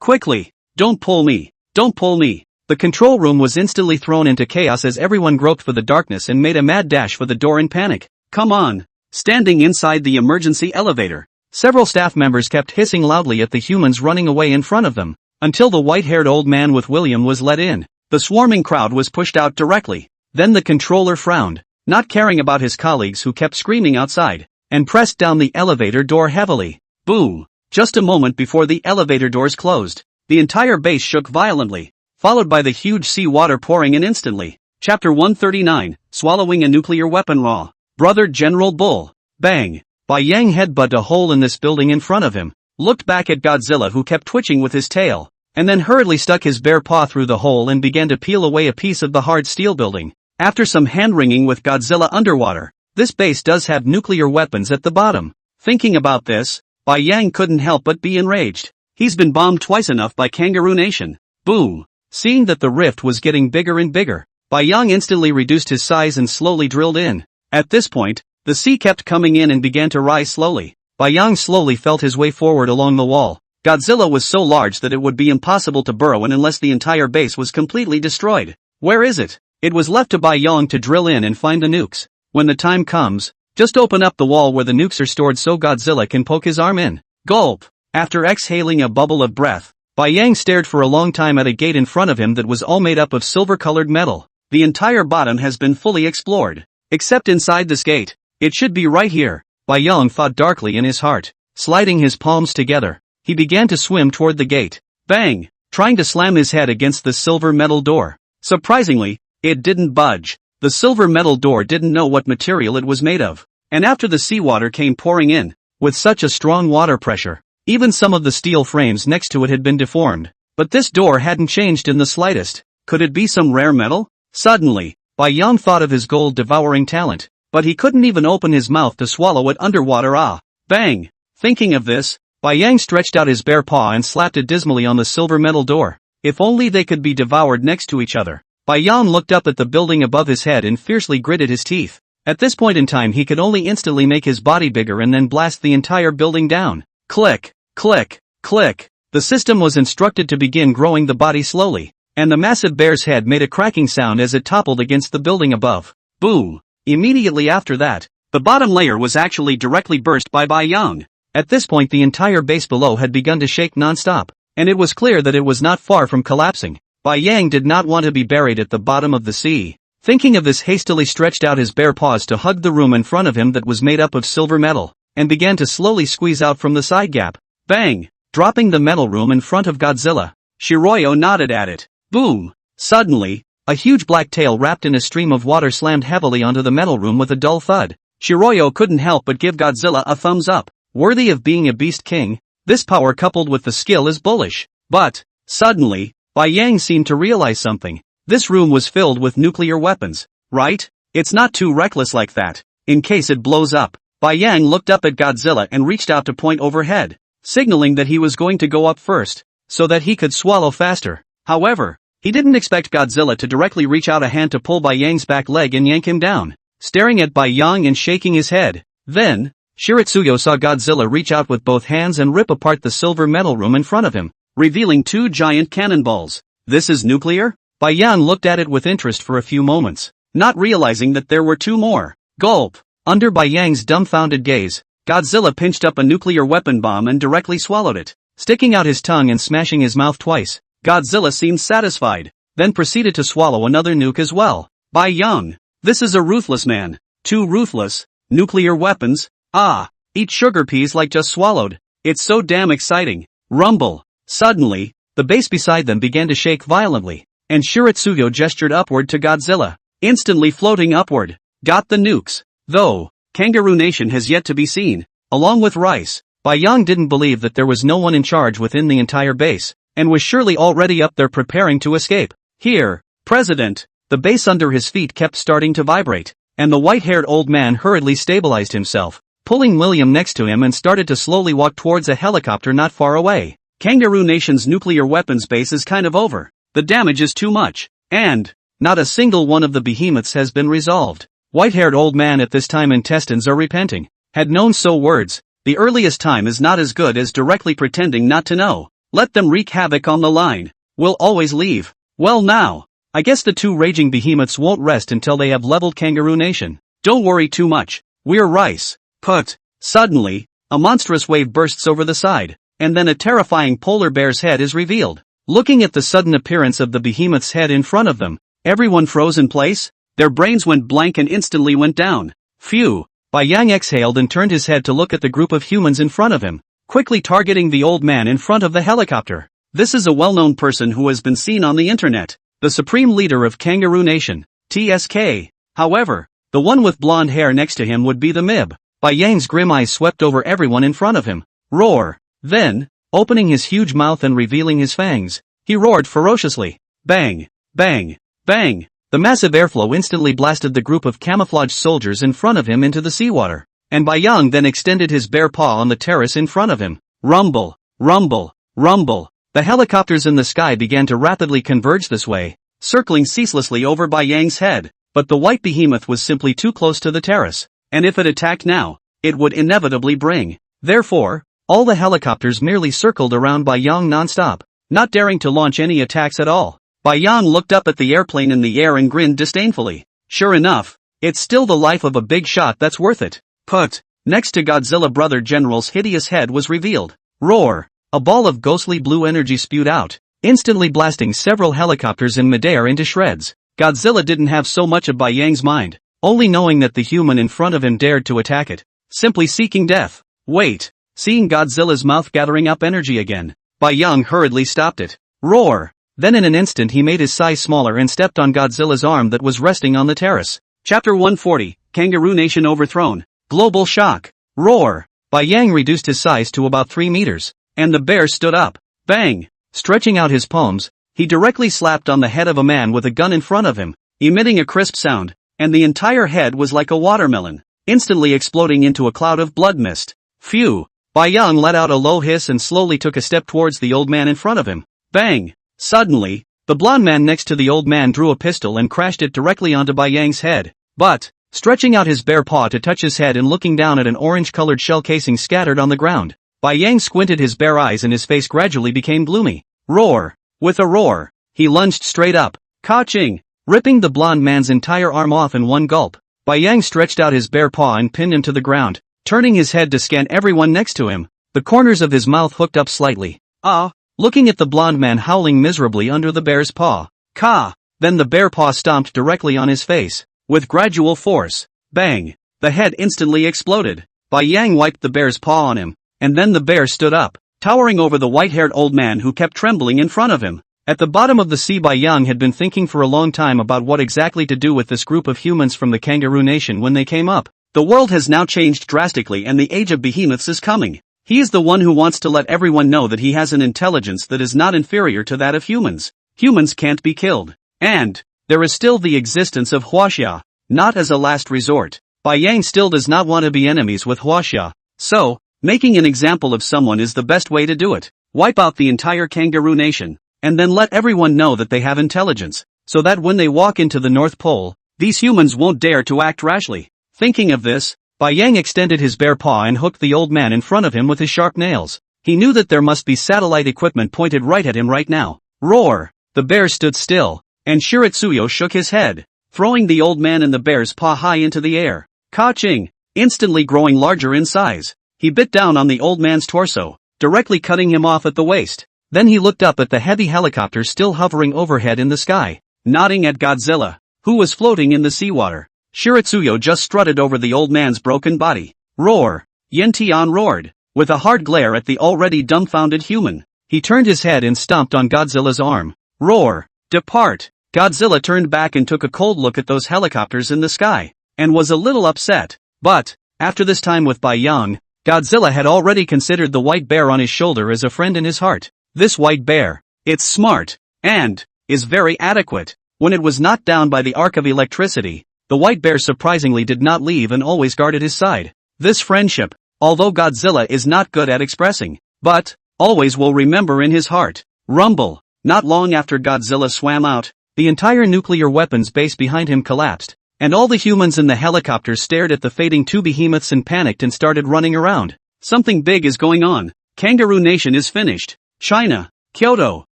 Quickly! Don't pull me! Don't pull me! The control room was instantly thrown into chaos as everyone groped for the darkness and made a mad dash for the door in panic. Come on! Standing inside the emergency elevator, several staff members kept hissing loudly at the humans running away in front of them, until the white-haired old man with William was let in. The swarming crowd was pushed out directly. Then the controller frowned, not caring about his colleagues who kept screaming outside, and pressed down the elevator door heavily. Boom! Just a moment before the elevator doors closed, the entire base shook violently, followed by the huge sea water pouring in instantly. Chapter 139, Swallowing a Nuclear Weapon Raw. Brother General Bull. Bang! Bai Yang headbutted a hole in this building in front of him, looked back at Godzilla who kept twitching with his tail, and then hurriedly stuck his bare paw through the hole and began to peel away a piece of the hard steel building. After some hand-wringing with Godzilla underwater, this base does have nuclear weapons at the bottom. Thinking about this, Bai Yang couldn't help but be enraged. He's been bombed twice enough by Kangaroo Nation. Boom! Seeing that the rift was getting bigger and bigger, Bai Yang instantly reduced his size and slowly drilled in. At this point, the sea kept coming in and began to rise slowly. Bai Yang slowly felt his way forward along the wall. Godzilla was so large that it would be impossible to burrow in unless the entire base was completely destroyed. Where is it? It was left to Bai Yang to drill in and find the nukes. When the time comes, just open up the wall where the nukes are stored so Godzilla can poke his arm in. Gulp! After exhaling a bubble of breath, Bai Yang stared for a long time at a gate in front of him that was all made up of silver-colored metal. The entire bottom has been fully explored. Except inside this gate. It should be right here, Bai Yang thought darkly in his heart. Sliding his palms together, he began to swim toward the gate. Bang! Trying to slam his head against the silver metal door. Surprisingly, it didn't budge. The silver metal door didn't know what material it was made of. And after the seawater came pouring in, with such a strong water pressure, even some of the steel frames next to it had been deformed. But this door hadn't changed in the slightest. Could it be some rare metal? Suddenly, Bai Yang thought of his gold-devouring talent, but he couldn't even open his mouth to swallow it underwater. Bang! Thinking of this, Bai Yang stretched out his bare paw and slapped it dismally on the silver metal door. If only they could be devoured next to each other. Bai Yang looked up at the building above his head and fiercely gritted his teeth. At this point in time he could only instantly make his body bigger and then blast the entire building down. Click! Click! Click! The system was instructed to begin growing the body slowly, and the massive bear's head made a cracking sound as it toppled against the building above. Boom! Immediately after that, the bottom layer was actually directly burst by Bai Yang. At this point the entire base below had begun to shake non-stop, and it was clear that it was not far from collapsing. Bai Yang did not want to be buried at the bottom of the sea. Thinking of this, hastily stretched out his bare paws to hug the room in front of him that was made up of silver metal, and began to slowly squeeze out from the side gap. Bang! Dropping the metal room in front of Godzilla, Shiroyo nodded at it. Boom! Suddenly, a huge black tail wrapped in a stream of water slammed heavily onto the metal room with a dull thud. Shiroyo couldn't help but give Godzilla a thumbs up. Worthy of being a beast king, this power coupled with the skill is bullish. But, suddenly, Bai Yang seemed to realize something. This room was filled with nuclear weapons, right? It's not too reckless like that, in case it blows up. Bai Yang looked up at Godzilla and reached out to point overhead, signaling that he was going to go up first, so that he could swallow faster. However, he didn't expect Godzilla to directly reach out a hand to pull Bai Yang's back leg and yank him down. Staring at Bai Yang and shaking his head, then, Shiritsuyo saw Godzilla reach out with both hands and rip apart the silver metal room in front of him, revealing two giant cannonballs. This is nuclear? Bai Yang looked at it with interest for a few moments, not realizing that there were two more. Gulp! Under Bai Yang's dumbfounded gaze, Godzilla pinched up a nuclear weapon bomb and directly swallowed it. Sticking out his tongue and smashing his mouth twice, Godzilla seemed satisfied, then proceeded to swallow another nuke as well. Bai Yang, this is a ruthless man. Too ruthless. Nuclear weapons? Ah, eat sugar peas like just swallowed. It's so damn exciting. Rumble. Suddenly, the base beside them began to shake violently, and Shiratsuyo gestured upward to Godzilla, instantly floating upward. Got the nukes. Though, Kangaroo Nation has yet to be seen. Along with Rice, Bai Yang didn't believe that there was no one in charge within the entire base, and was surely already up there preparing to escape. Here, President. The base under his feet kept starting to vibrate, and the white-haired old man hurriedly stabilized himself, pulling William next to him and started to slowly walk towards a helicopter not far away. Kangaroo Nation's nuclear weapons base is kind of over. The damage is too much, and not a single one of the behemoths has been resolved. White-haired old man at this time intestines are repenting. Had known so words, the earliest time is not as good as directly pretending not to know. Let them wreak havoc on the line. We'll always leave. Well now, I guess the two raging behemoths won't rest until they have leveled Kangaroo Nation. Don't worry too much. We're Rice. Put. Suddenly, a monstrous wave bursts over the side, and then a terrifying polar bear's head is revealed. Looking at the sudden appearance of the behemoth's head in front of them, everyone froze in place. Their brains went blank and instantly went down. Phew. Bai Yang exhaled and turned his head to look at the group of humans in front of him, quickly targeting the old man in front of the helicopter. This is a well-known person who has been seen on the internet. The supreme leader of Kangaroo Nation, TSK. However, the one with blonde hair next to him would be the MIB. Bai Yang's grim eyes swept over everyone in front of him. Roar. Then, opening his huge mouth and revealing his fangs, he roared ferociously. Bang, bang, bang. The massive airflow instantly blasted the group of camouflaged soldiers in front of him into the seawater, and Bai Yang then extended his bare paw on the terrace in front of him. Rumble, rumble, rumble. The helicopters in the sky began to rapidly converge this way, circling ceaselessly over Bai Yang's head, but the white behemoth was simply too close to the terrace, and if it attacked now, it would inevitably bring. Therefore, all the helicopters merely circled around Bai Yang non-stop, not daring to launch any attacks at all. Bai Yang looked up at the airplane in the air and grinned disdainfully. Sure enough, it's still the life of a big shot that's worth it. Put. Next to Godzilla Brother General's hideous head was revealed. Roar. A ball of ghostly blue energy spewed out, instantly blasting several helicopters in midair into shreds. Godzilla didn't have so much of Bai Yang's mind, only knowing that the human in front of him dared to attack it, simply seeking death. Wait. Seeing Godzilla's mouth gathering up energy again, Bai Yang hurriedly stopped it. Roar. Then in an instant he made his size smaller and stepped on Godzilla's arm that was resting on the terrace. Chapter 140, Kangaroo Nation Overthrown. Global Shock. Roar. Bai Yang reduced his size to about 3 meters, and the bear stood up. Bang. Stretching out his palms, he directly slapped on the head of a man with a gun in front of him, emitting a crisp sound, and the entire head was like a watermelon, instantly exploding into a cloud of blood mist. Phew. Bai Yang let out a low hiss and slowly took a step towards the old man in front of him. Bang. Suddenly, the blonde man next to the old man drew a pistol and crashed it directly onto Bai Yang's head. But, stretching out his bare paw to touch his head and looking down at an orange-colored shell casing scattered on the ground, Bai Yang squinted his bare eyes and his face gradually became gloomy. Roar. With a roar, he lunged straight up, ka-ching, ripping the blonde man's entire arm off in one gulp. Bai Yang stretched out his bare paw and pinned him to the ground, turning his head to scan everyone next to him, the corners of his mouth hooked up slightly. Ah. Looking at the blonde man howling miserably under the bear's paw. Ka! Then the bear paw stomped directly on his face, with gradual force. Bang! The head instantly exploded. Bai Yang wiped the bear's paw on him, and then the bear stood up, towering over the white-haired old man who kept trembling in front of him. At the bottom of the sea, Bai Yang had been thinking for a long time about what exactly to do with this group of humans from the Kangaroo Nation when they came up. The world has now changed drastically and the age of behemoths is coming. He is the one who wants to let everyone know that he has an intelligence that is not inferior to that of humans. Humans can't be killed. And there is still the existence of Huaxia, not as a last resort. Bai Yang still does not want to be enemies with Huaxia. So, making an example of someone is the best way to do it. Wipe out the entire Kangaroo Nation, and then let everyone know that they have intelligence, so that when they walk into the North Pole, these humans won't dare to act rashly. Thinking of this, Bai Yang extended his bare paw and hooked the old man in front of him with his sharp nails. He knew that there must be satellite equipment pointed right at him right now. Roar! The bear stood still, and Shiratsuyo shook his head, throwing the old man and the bear's paw high into the air. Ka-ching! instantly growing larger in size. He bit down on the old man's torso, directly cutting him off at the waist. Then he looked up at the heavy helicopter still hovering overhead in the sky, nodding at Godzilla, who was floating in the seawater. Shiratsuyo just strutted over the old man's broken body. Roar! Yantian roared. With a hard glare at the already dumbfounded human, he turned his head and stomped on Godzilla's arm. Roar! Depart! Godzilla turned back and took a cold look at those helicopters in the sky, and was a little upset. But, after this time with Bai Yang, Godzilla had already considered the white bear on his shoulder as a friend in his heart. This white bear, it's smart, and is very adequate. When it was knocked down by the arc of electricity, the white bear surprisingly did not leave and always guarded his side. This friendship, although Godzilla is not good at expressing, but always will remember in his heart. Rumble. Not long after Godzilla swam out, the entire nuclear weapons base behind him collapsed, and all the humans in the helicopter stared at the fading two behemoths and panicked and started running around. Something big is going on. Kangaroo Nation is finished. China, Kyoto.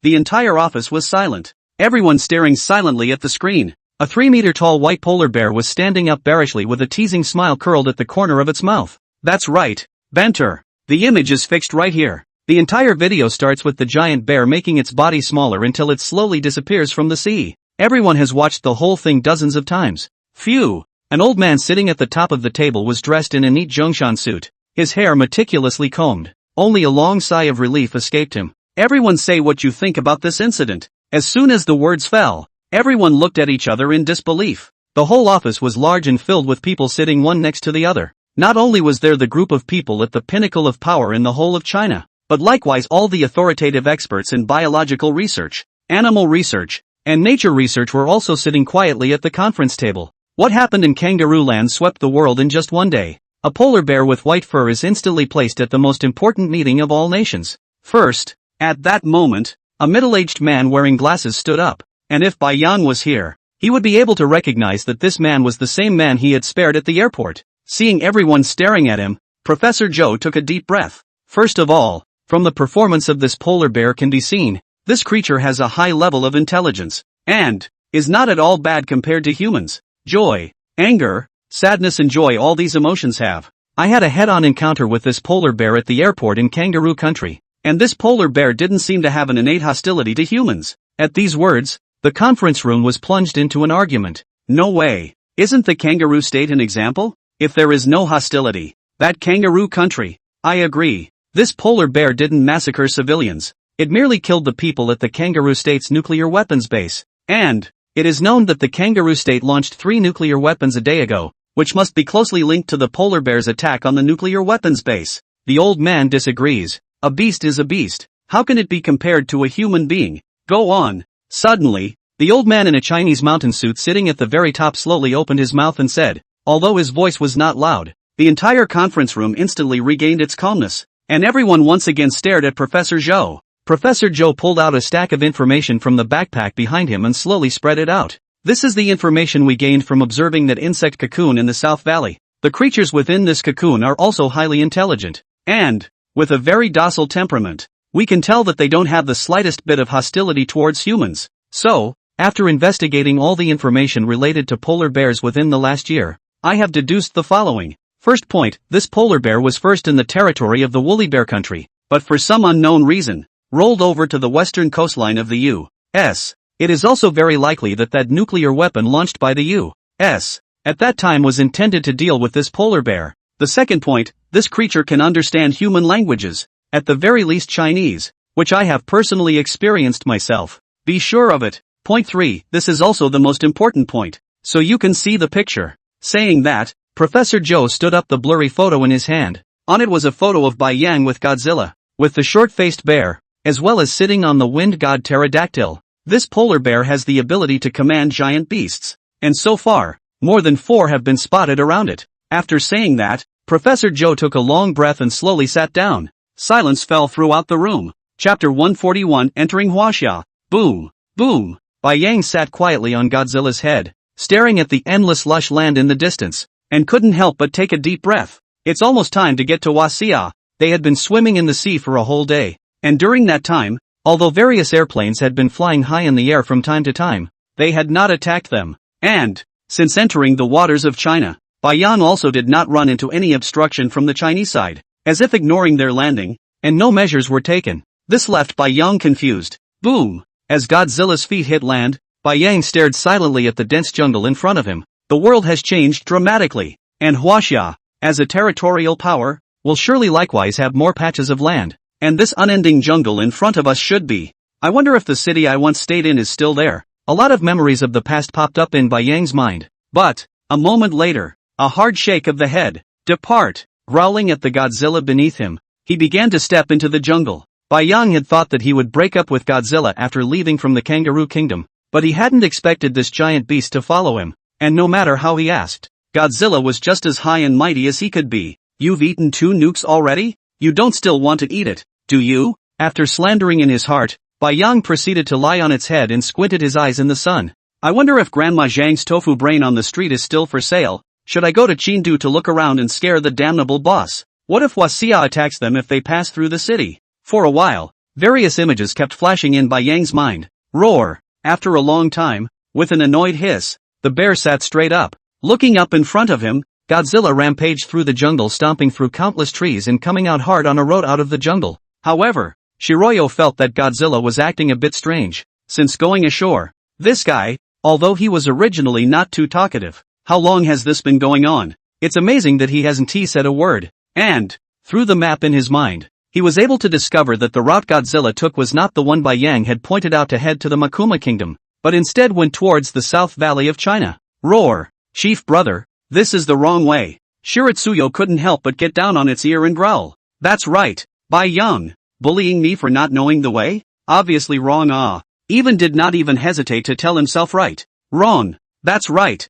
The entire office was silent. Everyone staring silently at the screen. A 3-meter-tall white polar bear was standing up bearishly with a teasing smile curled at the corner of its mouth. That's right, banter. The image is fixed right here. The entire video starts with the giant bear making its body smaller until it slowly disappears from the sea. Everyone has watched the whole thing dozens of times. Phew! An old man sitting at the top of the table was dressed in a neat Zhongshan suit, his hair meticulously combed. Only a long sigh of relief escaped him. Everyone say what you think about this incident. As soon as the words fell, everyone looked at each other in disbelief. The whole office was large and filled with people sitting one next to the other. Not only was there the group of people at the pinnacle of power in the whole of China, but likewise all the authoritative experts in biological research, animal research, and nature research were also sitting quietly at the conference table. What happened in Kangaroo Land swept the world in just one day. A polar bear with white fur is instantly placed at the most important meeting of all nations. First, at that moment, a middle-aged man wearing glasses stood up, and if Bai Yang was here, he would be able to recognize that this man was the same man he had spared at the airport. Seeing everyone staring at him, Professor Zhou took a deep breath. First of all, from the performance of this polar bear can be seen, this creature has a high level of intelligence, and is not at all bad compared to humans. Joy, anger, sadness and joy, all these emotions have. I had a head-on encounter with this polar bear at the airport in Kangaroo Country, and this polar bear didn't seem to have an innate hostility to humans. At these words, the conference room was plunged into an argument. No way. Isn't the kangaroo state an example? If there is no hostility, that Kangaroo Country. I agree. This polar bear didn't massacre civilians. It merely killed the people at the Kangaroo State's nuclear weapons base. And it is known that the Kangaroo State launched 3 nuclear weapons a day ago, which must be closely linked to the polar bear's attack on the nuclear weapons base. The old man disagrees. A beast is a beast. How can it be compared to a human being? Go on. Suddenly, the old man in a Chinese mountain suit sitting at the very top slowly opened his mouth and said, although his voice was not loud, the entire conference room instantly regained its calmness, and everyone once again stared at Professor Zhou. Professor Zhou pulled out a stack of information from the backpack behind him and slowly spread it out. This is the information we gained from observing that insect cocoon in the South Valley. The creatures within this cocoon are also highly intelligent, and with a very docile temperament. We can tell that they don't have the slightest bit of hostility towards humans. So, after investigating all the information related to polar bears within the last year, I have deduced the following. First point, this polar bear was first in the territory of the woolly bear country, but for some unknown reason, rolled over to the western coastline of the U.S. It is also very likely that that nuclear weapon launched by the U.S. at that time was intended to deal with this polar bear. The second point, this creature can understand human languages, at the very least Chinese, which I have personally experienced myself. Be sure of it. Point 3, this is also the most important point, so you can see the picture. Saying that, Professor Zhou stood up the blurry photo in his hand. On it was a photo of Bai Yang with Godzilla, with the short-faced bear, as well as sitting on the wind god pterodactyl. This polar bear has the ability to command giant beasts, and so far, more than 4 have been spotted around it. After saying that, Professor Zhou took a long breath and slowly sat down. Silence fell throughout the room. Chapter 141, Entering Huaxia. Boom, boom. Bai Yang sat quietly on Godzilla's head, staring at the endless lush land in the distance, and couldn't help but take a deep breath. It's almost time to get to Huaxia. They had been swimming in the sea for a whole day, and during that time, although various airplanes had been flying high in the air from time to time, they had not attacked them. And, since entering the waters of China, Bai Yang also did not run into any obstruction from the Chinese side, as if ignoring their landing, and no measures were taken. This left Bai Yang confused. Boom! As Godzilla's feet hit land, Bai Yang stared silently at the dense jungle in front of him. The world has changed dramatically, and Huaxia, as a territorial power, will surely likewise have more patches of land, and this unending jungle in front of us should be. I wonder if the city I once stayed in is still there. A lot of memories of the past popped up in Bai Yang's mind. But, a moment later, a hard shake of the head. Depart! Growling at the Godzilla beneath him, he began to step into the jungle. Bai Yang had thought that he would break up with Godzilla after leaving from the Kangaroo Kingdom, but he hadn't expected this giant beast to follow him, and no matter how he asked, Godzilla was just as high and mighty as he could be. You've eaten 2 nukes already? You don't still want to eat it, do you? After slandering in his heart, Bai Yang proceeded to lie on its head and squinted his eyes in the sun. I wonder if Grandma Zhang's tofu brain on the street is still for sale. Should I go to Chengdu to look around and scare the damnable boss? What if Huaxia attacks them if they pass through the city? For a while, various images kept flashing in Bai Yang's mind. Roar! After a long time, with an annoyed hiss, the bear sat straight up. Looking up in front of him, Godzilla rampaged through the jungle, stomping through countless trees and coming out hard on a road out of the jungle. However, Shiroyo felt that Godzilla was acting a bit strange, since going ashore. This guy, although he was originally not too talkative, how long has this been going on? It's amazing that he hasn't said a word. And, through the map in his mind, he was able to discover that the route Godzilla took was not the one Bai Yang had pointed out to head to the Makuma Kingdom, but instead went towards the South Valley of China. Roar! Chief brother, this is the wrong way. Shiritsuyo couldn't help but get down on its ear and growl. That's right, Bai Yang, bullying me for not knowing the way? Obviously wrong. Even did not even hesitate to tell himself right. Wrong. That's right,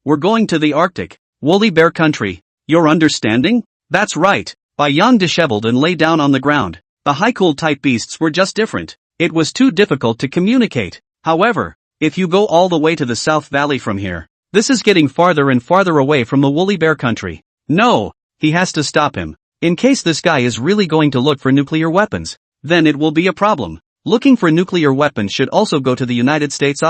we're going to the Arctic, woolly bear country. You're understanding? That's right. Bai Yang disheveled and lay down on the ground. The Haikyuu type beasts were just different. It was too difficult to communicate. However, if you go all the way to the South Valley from here, this is getting farther and farther away from the woolly bear country. No, he has to stop him. In case this guy is really going to look for nuclear weapons, then it will be a problem. Looking for nuclear weapons should also go to the United States.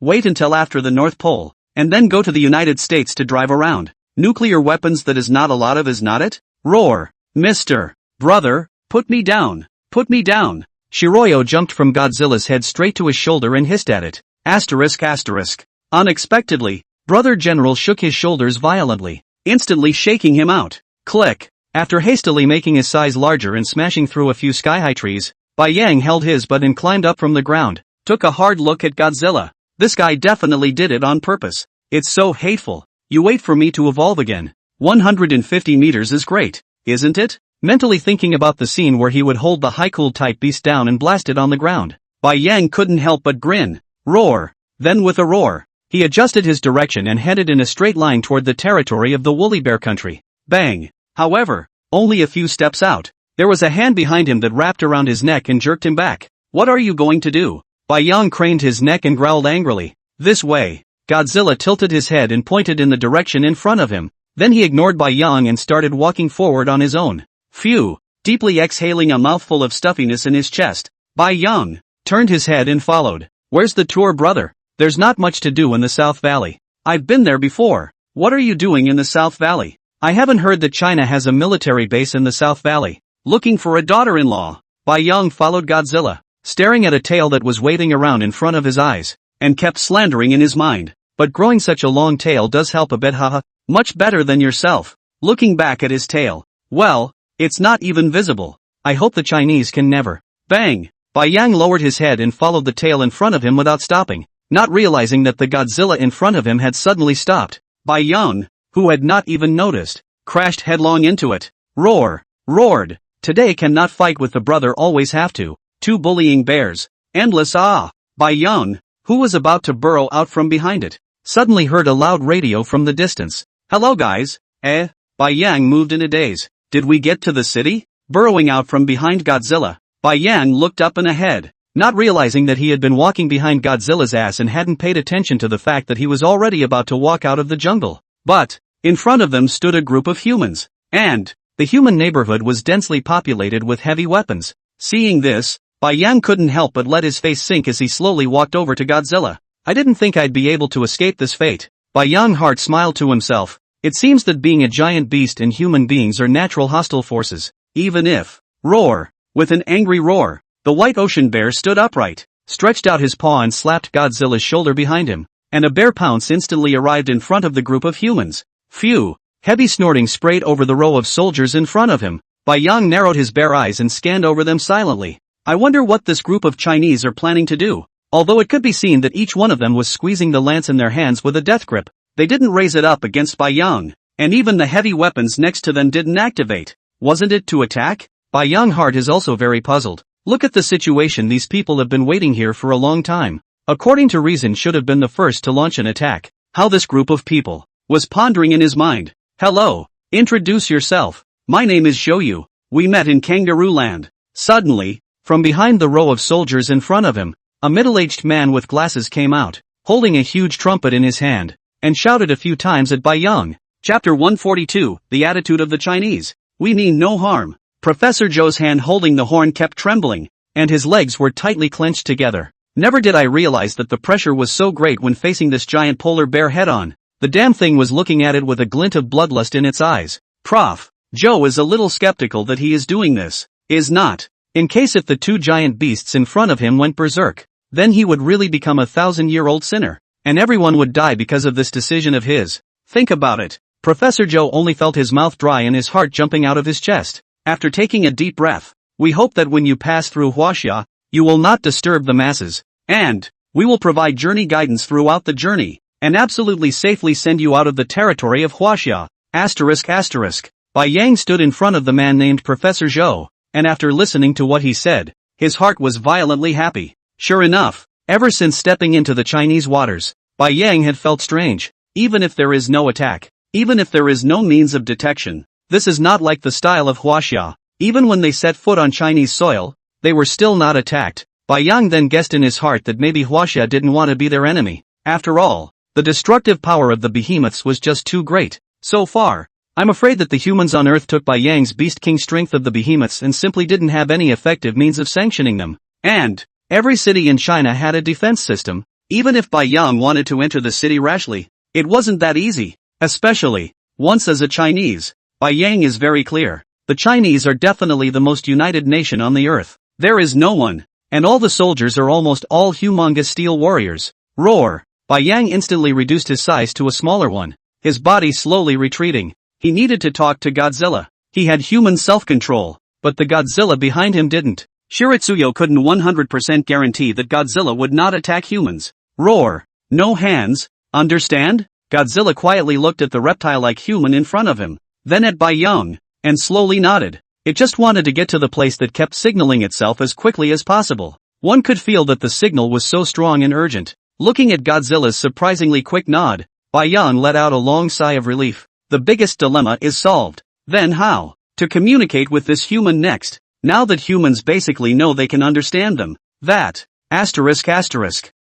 Wait until after the North Pole, and then go to the United States to drive around. Nuclear weapons, that is not a lot of, is not it? Roar! Mr. Brother, put me down. Put me down. Shiroyo jumped from Godzilla's head straight to his shoulder and hissed at it. Asterisk. Unexpectedly, Brother General shook his shoulders violently, instantly shaking him out. Click. After hastily making his size larger and smashing through a few sky-high trees, Bai Yang held his butt and climbed up from the ground, took a hard look at Godzilla. This guy definitely did it on purpose. It's so hateful. You wait for me to evolve again. 150 meters is great, isn't it? Mentally thinking about the scene where he would hold the Haikyuu type beast down and blast it on the ground, Bai Yang couldn't help but grin. Roar! Then with a roar, he adjusted his direction and headed in a straight line toward the territory of the woolly bear country. Bang! However, only a few steps out, there was a hand behind him that wrapped around his neck and jerked him back. What are you going to do? Bai Yang craned his neck and growled angrily. This way. Godzilla tilted his head and pointed in the direction in front of him. Then he ignored Bai Yang and started walking forward on his own. Phew! Deeply exhaling a mouthful of stuffiness in his chest, Bai Yang turned his head and followed. Where's the tour, brother? There's not much to do in the South Valley. I've been there before. What are you doing in the South Valley? I haven't heard that China has a military base in the South Valley. Looking for a daughter-in-law. Bai Yang followed Godzilla, staring at a tail that was waving around in front of his eyes, and kept slandering in his mind. But growing such a long tail does help a bit, haha. Much better than yourself. Looking back at his tail. Well, it's not even visible. I hope the Chinese can never. Bang! Bai Yang lowered his head and followed the tail in front of him without stopping, not realizing that the Godzilla in front of him had suddenly stopped. Bai Yang, who had not even noticed, crashed headlong into it. Roared. Today cannot fight with the brother, always have to. 2 bullying bears. Endless. Bai Yang, who was about to burrow out from behind it, suddenly heard a loud radio from the distance. Hello guys. Bai Yang moved in a daze. Did we get to the city? Burrowing out from behind Godzilla, Bai Yang looked up and ahead, not realizing that he had been walking behind Godzilla's ass and hadn't paid attention to the fact that he was already about to walk out of the jungle. But, in front of them stood a group of humans, and the human neighborhood was densely populated with heavy weapons. Seeing this, Bai Yang couldn't help but let his face sink as he slowly walked over to Godzilla. I didn't think I'd be able to escape this fate. Bai Yang heart smiled to himself. It seems that being a giant beast and human beings are natural hostile forces, even if, roar, with an angry roar, the white ocean bear stood upright, stretched out his paw and slapped Godzilla's shoulder behind him, and a bear pounce instantly arrived in front of the group of humans. Phew! Heavy snorting sprayed over the row of soldiers in front of him. Bai Yang narrowed his bear eyes and scanned over them silently. I wonder what this group of Chinese are planning to do. Although it could be seen that each one of them was squeezing the lance in their hands with a death grip, they didn't raise it up against Bai Yang, and even the heavy weapons next to them didn't activate. Wasn't it to attack? Bai Yang heart is also very puzzled. Look at the situation, these people have been waiting here for a long time. According to reason should have been the first to launch an attack. How this group of people was pondering in his mind. Hello, introduce yourself. My name is Shoyu. We met in Kangaroo Land. Suddenly, from behind the row of soldiers in front of him, a middle-aged man with glasses came out, holding a huge trumpet in his hand, and shouted a few times at Bai Yang. Chapter 142, The Attitude of the Chinese. We mean no harm. Professor Zhou's hand holding the horn kept trembling, and his legs were tightly clenched together. Never did I realize that the pressure was so great when facing this giant polar bear head-on. The damn thing was looking at it with a glint of bloodlust in its eyes. Prof. Zhou is a little skeptical that he is doing this. Is not. In case if the two giant beasts in front of him went berserk, then he would really become a 1,000-year-old sinner, and everyone would die because of this decision of his. Think about it. Professor Zhou only felt his mouth dry and his heart jumping out of his chest. After taking a deep breath, we hope that when you pass through Huaxia, you will not disturb the masses, and we will provide journey guidance throughout the journey, and absolutely safely send you out of the territory of Huaxia. ****. Bai Yang stood in front of the man named Professor Zhou, and after listening to what he said, his heart was violently happy. Sure enough, ever since stepping into the Chinese waters, Bai Yang had felt strange. Even if there is no attack, even if there is no means of detection, this is not like the style of Huaxia. Even when they set foot on Chinese soil, they were still not attacked. Bai Yang then guessed in his heart that maybe Huaxia didn't want to be their enemy. After all, the destructive power of the behemoths was just too great. So far, I'm afraid that the humans on Earth took Bai Yang's Beast King strength of the behemoths and simply didn't have any effective means of sanctioning them. And every city in China had a defense system. Even if Bai Yang wanted to enter the city rashly, it wasn't that easy. Especially, once as a Chinese, Bai Yang is very clear. The Chinese are definitely the most united nation on the earth. There is no one, and all the soldiers are almost all humongous steel warriors. Roar! Bai Yang instantly reduced his size to a smaller one, his body slowly retreating. He needed to talk to Godzilla. He had human self-control, but the Godzilla behind him didn't. Shiritsuyo couldn't 100% guarantee that Godzilla would not attack humans. Roar! No hands, understand? Godzilla quietly looked at the reptile-like human in front of him, then at Bai Yang, and slowly nodded. It just wanted to get to the place that kept signaling itself as quickly as possible. One could feel that the signal was so strong and urgent. Looking at Godzilla's surprisingly quick nod, Bai Yang let out a long sigh of relief. The biggest dilemma is solved. Then how to communicate with this human next, now that humans basically know they can understand them? That, ***.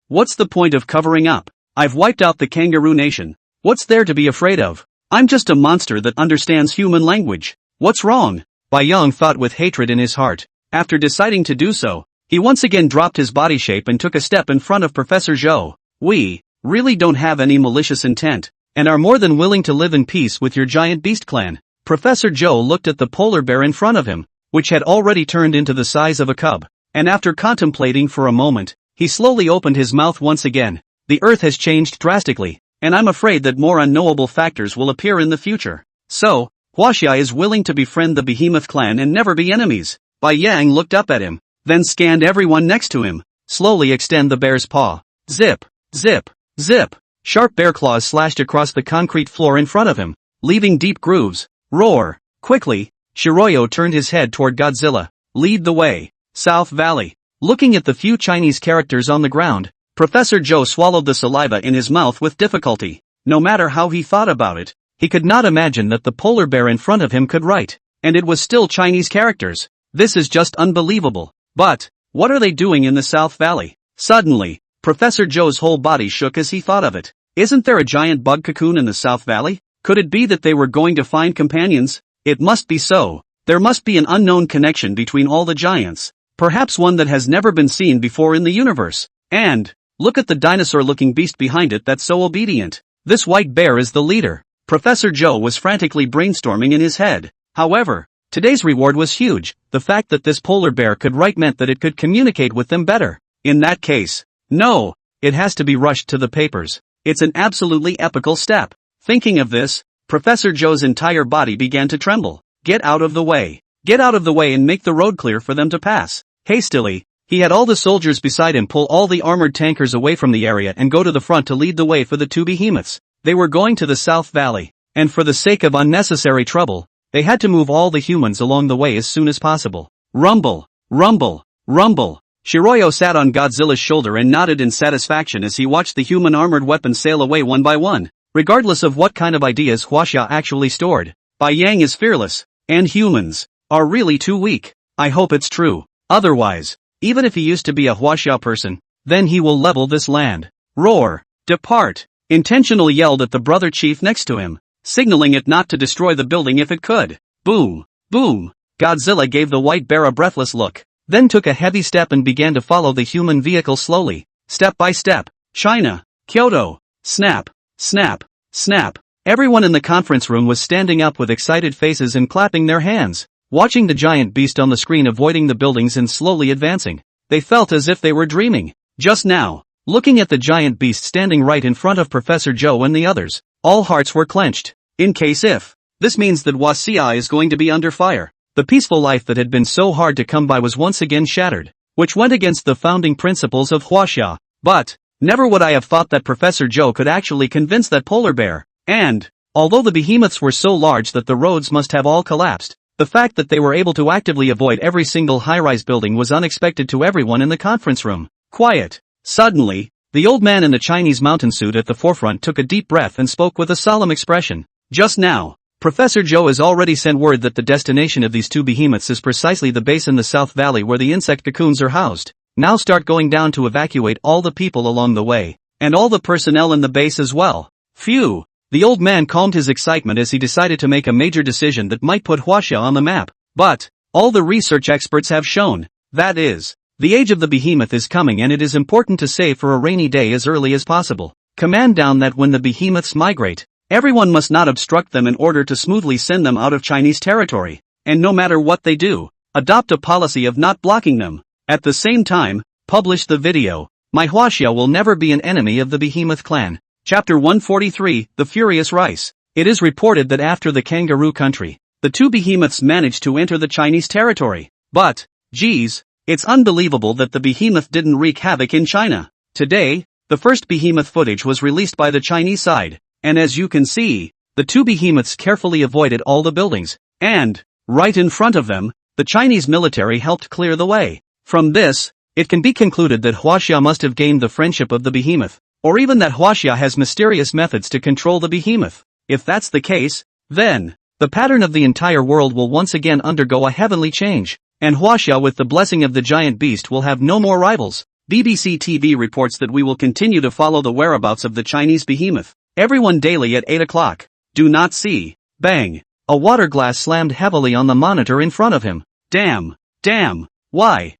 What's the point of covering up? I've wiped out the kangaroo nation. What's there to be afraid of? I'm just a monster that understands human language. What's wrong? Bai Yang thought with hatred in his heart. After deciding to do so, he once again dropped his body shape and took a step in front of Professor Zhou. We really don't have any malicious intent, and are more than willing to live in peace with your giant beast clan. Professor Zhou looked at the polar bear in front of him, which had already turned into the size of a cub, and after contemplating for a moment, he slowly opened his mouth once again. The earth has changed drastically, and I'm afraid that more unknowable factors will appear in the future. So, Huaxia is willing to befriend the behemoth clan and never be enemies. Bai Yang looked up at him, then scanned everyone next to him. Slowly extend the bear's paw. Zip, zip, zip. Sharp bear claws slashed across the concrete floor in front of him, leaving deep grooves. Roar! Quickly, Shiroyo turned his head toward Godzilla. Lead the way. South Valley. Looking at the few Chinese characters on the ground, Professor Zhou swallowed the saliva in his mouth with difficulty. No matter how he thought about it, he could not imagine that the polar bear in front of him could write, and it was still Chinese characters. This is just unbelievable. But, what are they doing in the South Valley? Suddenly, Professor Zhou's whole body shook as he thought of it. Isn't there a giant bug cocoon in the South Valley? Could it be that they were going to find companions? It must be so. There must be an unknown connection between all the giants. Perhaps one that has never been seen before in the universe. And, look at the dinosaur-looking beast behind it that's so obedient. This white bear is the leader. Professor Joe was frantically brainstorming in his head. However, today's reward was huge. The fact that this polar bear could write meant that it could communicate with them better. In that case, no, it has to be rushed to the papers. It's an absolutely epical step. Thinking of this, Professor Joe's entire body began to tremble. Get out of the way. Get out of the way and make the road clear for them to pass. Hastily, he had all the soldiers beside him pull all the armored tankers away from the area and go to the front to lead the way for the two behemoths. They were going to the South Valley, and for the sake of unnecessary trouble, they had to move all the humans along the way as soon as possible. Rumble, rumble, rumble. Shiroyo sat on Godzilla's shoulder and nodded in satisfaction as he watched the human armored weapons sail away one by one. Regardless of what kind of ideas Huaxia actually stored, Bai Yang is fearless, and humans are really too weak. I hope it's true. Otherwise, even if he used to be a Huaxia person, then he will level this land. Roar! Depart! Intentionally yelled at the brother chief next to him, signaling it not to destroy the building if it could. Boom! Boom! Godzilla gave the white bear a breathless look, then took a heavy step and began to follow the human vehicle slowly, step by step. China, Kyoto, snap, snap, snap. Everyone in the conference room was standing up with excited faces and clapping their hands, watching the giant beast on the screen avoiding the buildings and slowly advancing. They felt as if they were dreaming. Just now, looking at the giant beast standing right in front of Professor Joe and the others, all hearts were clenched. In case if, this means that Huaxia is going to be under fire. The peaceful life that had been so hard to come by was once again shattered, which went against the founding principles of Huaxia. But, never would I have thought that Professor Joe could actually convince that polar bear. And, although the behemoths were so large that the roads must have all collapsed, the fact that they were able to actively avoid every single high-rise building was unexpected to everyone in the conference room. Quiet. Suddenly, the old man in the Chinese mountain suit at the forefront took a deep breath and spoke with a solemn expression. Just now, Professor Joe has already sent word that the destination of these two behemoths is precisely the base in the South Valley where the insect cocoons are housed. Now start going down to evacuate all the people along the way, and all the personnel in the base as well. Phew! The old man calmed his excitement as he decided to make a major decision that might put Huaxia on the map. But, all the research experts have shown, that is, the age of the behemoth is coming and it is important to save for a rainy day as early as possible. Command down that when the behemoths migrate, everyone must not obstruct them in order to smoothly send them out of Chinese territory. And no matter what they do, adopt a policy of not blocking them. At the same time, publish the video. My Huaxia will never be an enemy of the behemoth clan. Chapter 143, The Furious Rice. It is reported that after the kangaroo country, the two behemoths managed to enter the Chinese territory. But, geez, it's unbelievable that the behemoth didn't wreak havoc in China. Today, the first behemoth footage was released by the Chinese side, and as you can see, the two behemoths carefully avoided all the buildings, and, right in front of them, the Chinese military helped clear the way. From this, it can be concluded that Huaxia must have gained the friendship of the behemoth, or even that Huaxia has mysterious methods to control the behemoth. If that's the case, then, the pattern of the entire world will once again undergo a heavenly change, and Huaxia with the blessing of the giant beast will have no more rivals. BBC TV reports that we will continue to follow the whereabouts of the Chinese behemoth. Everyone daily at 8 o'clock. Do not see. Bang. A water glass slammed heavily on the monitor in front of him. Damn. Damn. Why?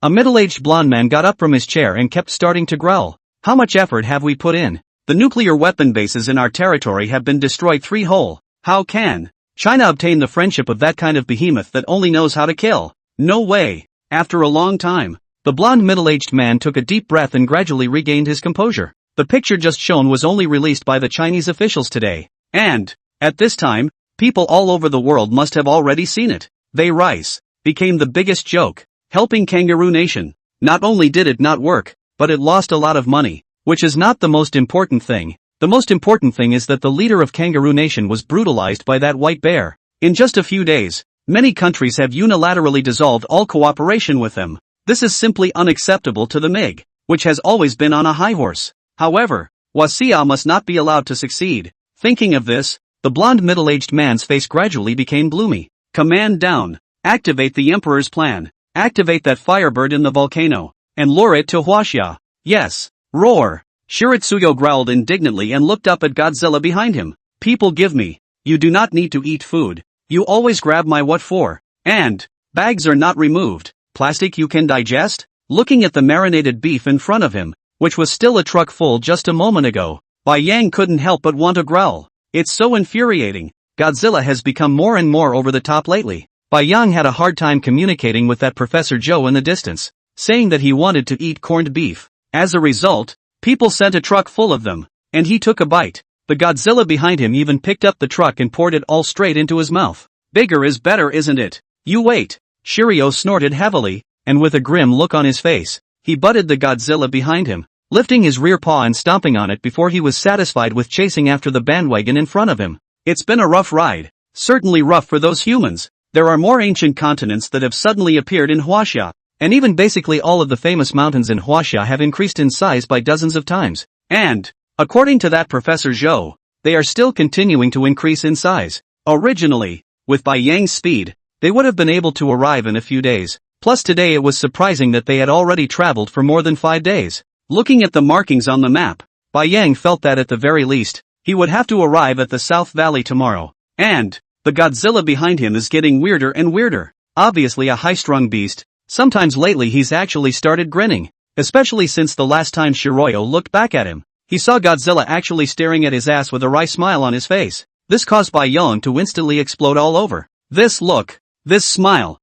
A middle-aged blonde man got up from his chair and kept starting to growl. How much effort have we put in? The nuclear weapon bases in our territory have been destroyed 3 whole. How can China obtain the friendship of that kind of behemoth that only knows how to kill? No way. After a long time, the blonde middle-aged man took a deep breath and gradually regained his composure. The picture just shown was only released by the Chinese officials today. And, at this time, people all over the world must have already seen it. They rice became the biggest joke, helping Kangaroo Nation. Not only did it not work, but it lost a lot of money, which is not the most important thing. The most important thing is that the leader of Kangaroo Nation was brutalized by that white bear. In just a few days, many countries have unilaterally dissolved all cooperation with them. This is simply unacceptable to the MiG, which has always been on a high horse. However, Huaxia must not be allowed to succeed. Thinking of this, the blonde middle-aged man's face gradually became gloomy. Command down. Activate the Emperor's plan. Activate that firebird in the volcano, and lure it to Huaxia. Yes. Roar. Shiritsuyo growled indignantly and looked up at Godzilla behind him. People give me. You do not need to eat food. You always grab my what for? And, bags are not removed. Plastic you can digest? Looking at the marinated beef in front of him, which was still a truck full just a moment ago, Bai Yang couldn't help but want to growl. It's so infuriating. Godzilla has become more and more over the top lately. Bai Yang had a hard time communicating with that Professor Joe in the distance, saying that he wanted to eat corned beef. As a result, people sent a truck full of them, and he took a bite. The Godzilla behind him even picked up the truck and poured it all straight into his mouth. Bigger is better, isn't it? You wait. Shiryu snorted heavily, and with a grim look on his face, he butted the Godzilla behind him, lifting his rear paw and stomping on it before he was satisfied with chasing after the bandwagon in front of him. It's been a rough ride. Certainly rough for those humans. There are more ancient continents that have suddenly appeared in Huaxia, and even basically all of the famous mountains in Huaxia have increased in size by dozens of times. And, according to that Professor Zhou, they are still continuing to increase in size. Originally, with Bai Yang's speed, they would have been able to arrive in a few days. Plus today it was surprising that they had already traveled for more than 5 days. Looking at the markings on the map, Bai Yang felt that at the very least, he would have to arrive at the South Valley tomorrow. And, the Godzilla behind him is getting weirder and weirder. Obviously a high-strung beast. Sometimes lately he's actually started grinning, especially since the last time Shiryu looked back at him. He saw Godzilla actually staring at his ass with a wry smile on his face. This caused Bai Yang to instantly explode all over. This look, this smile,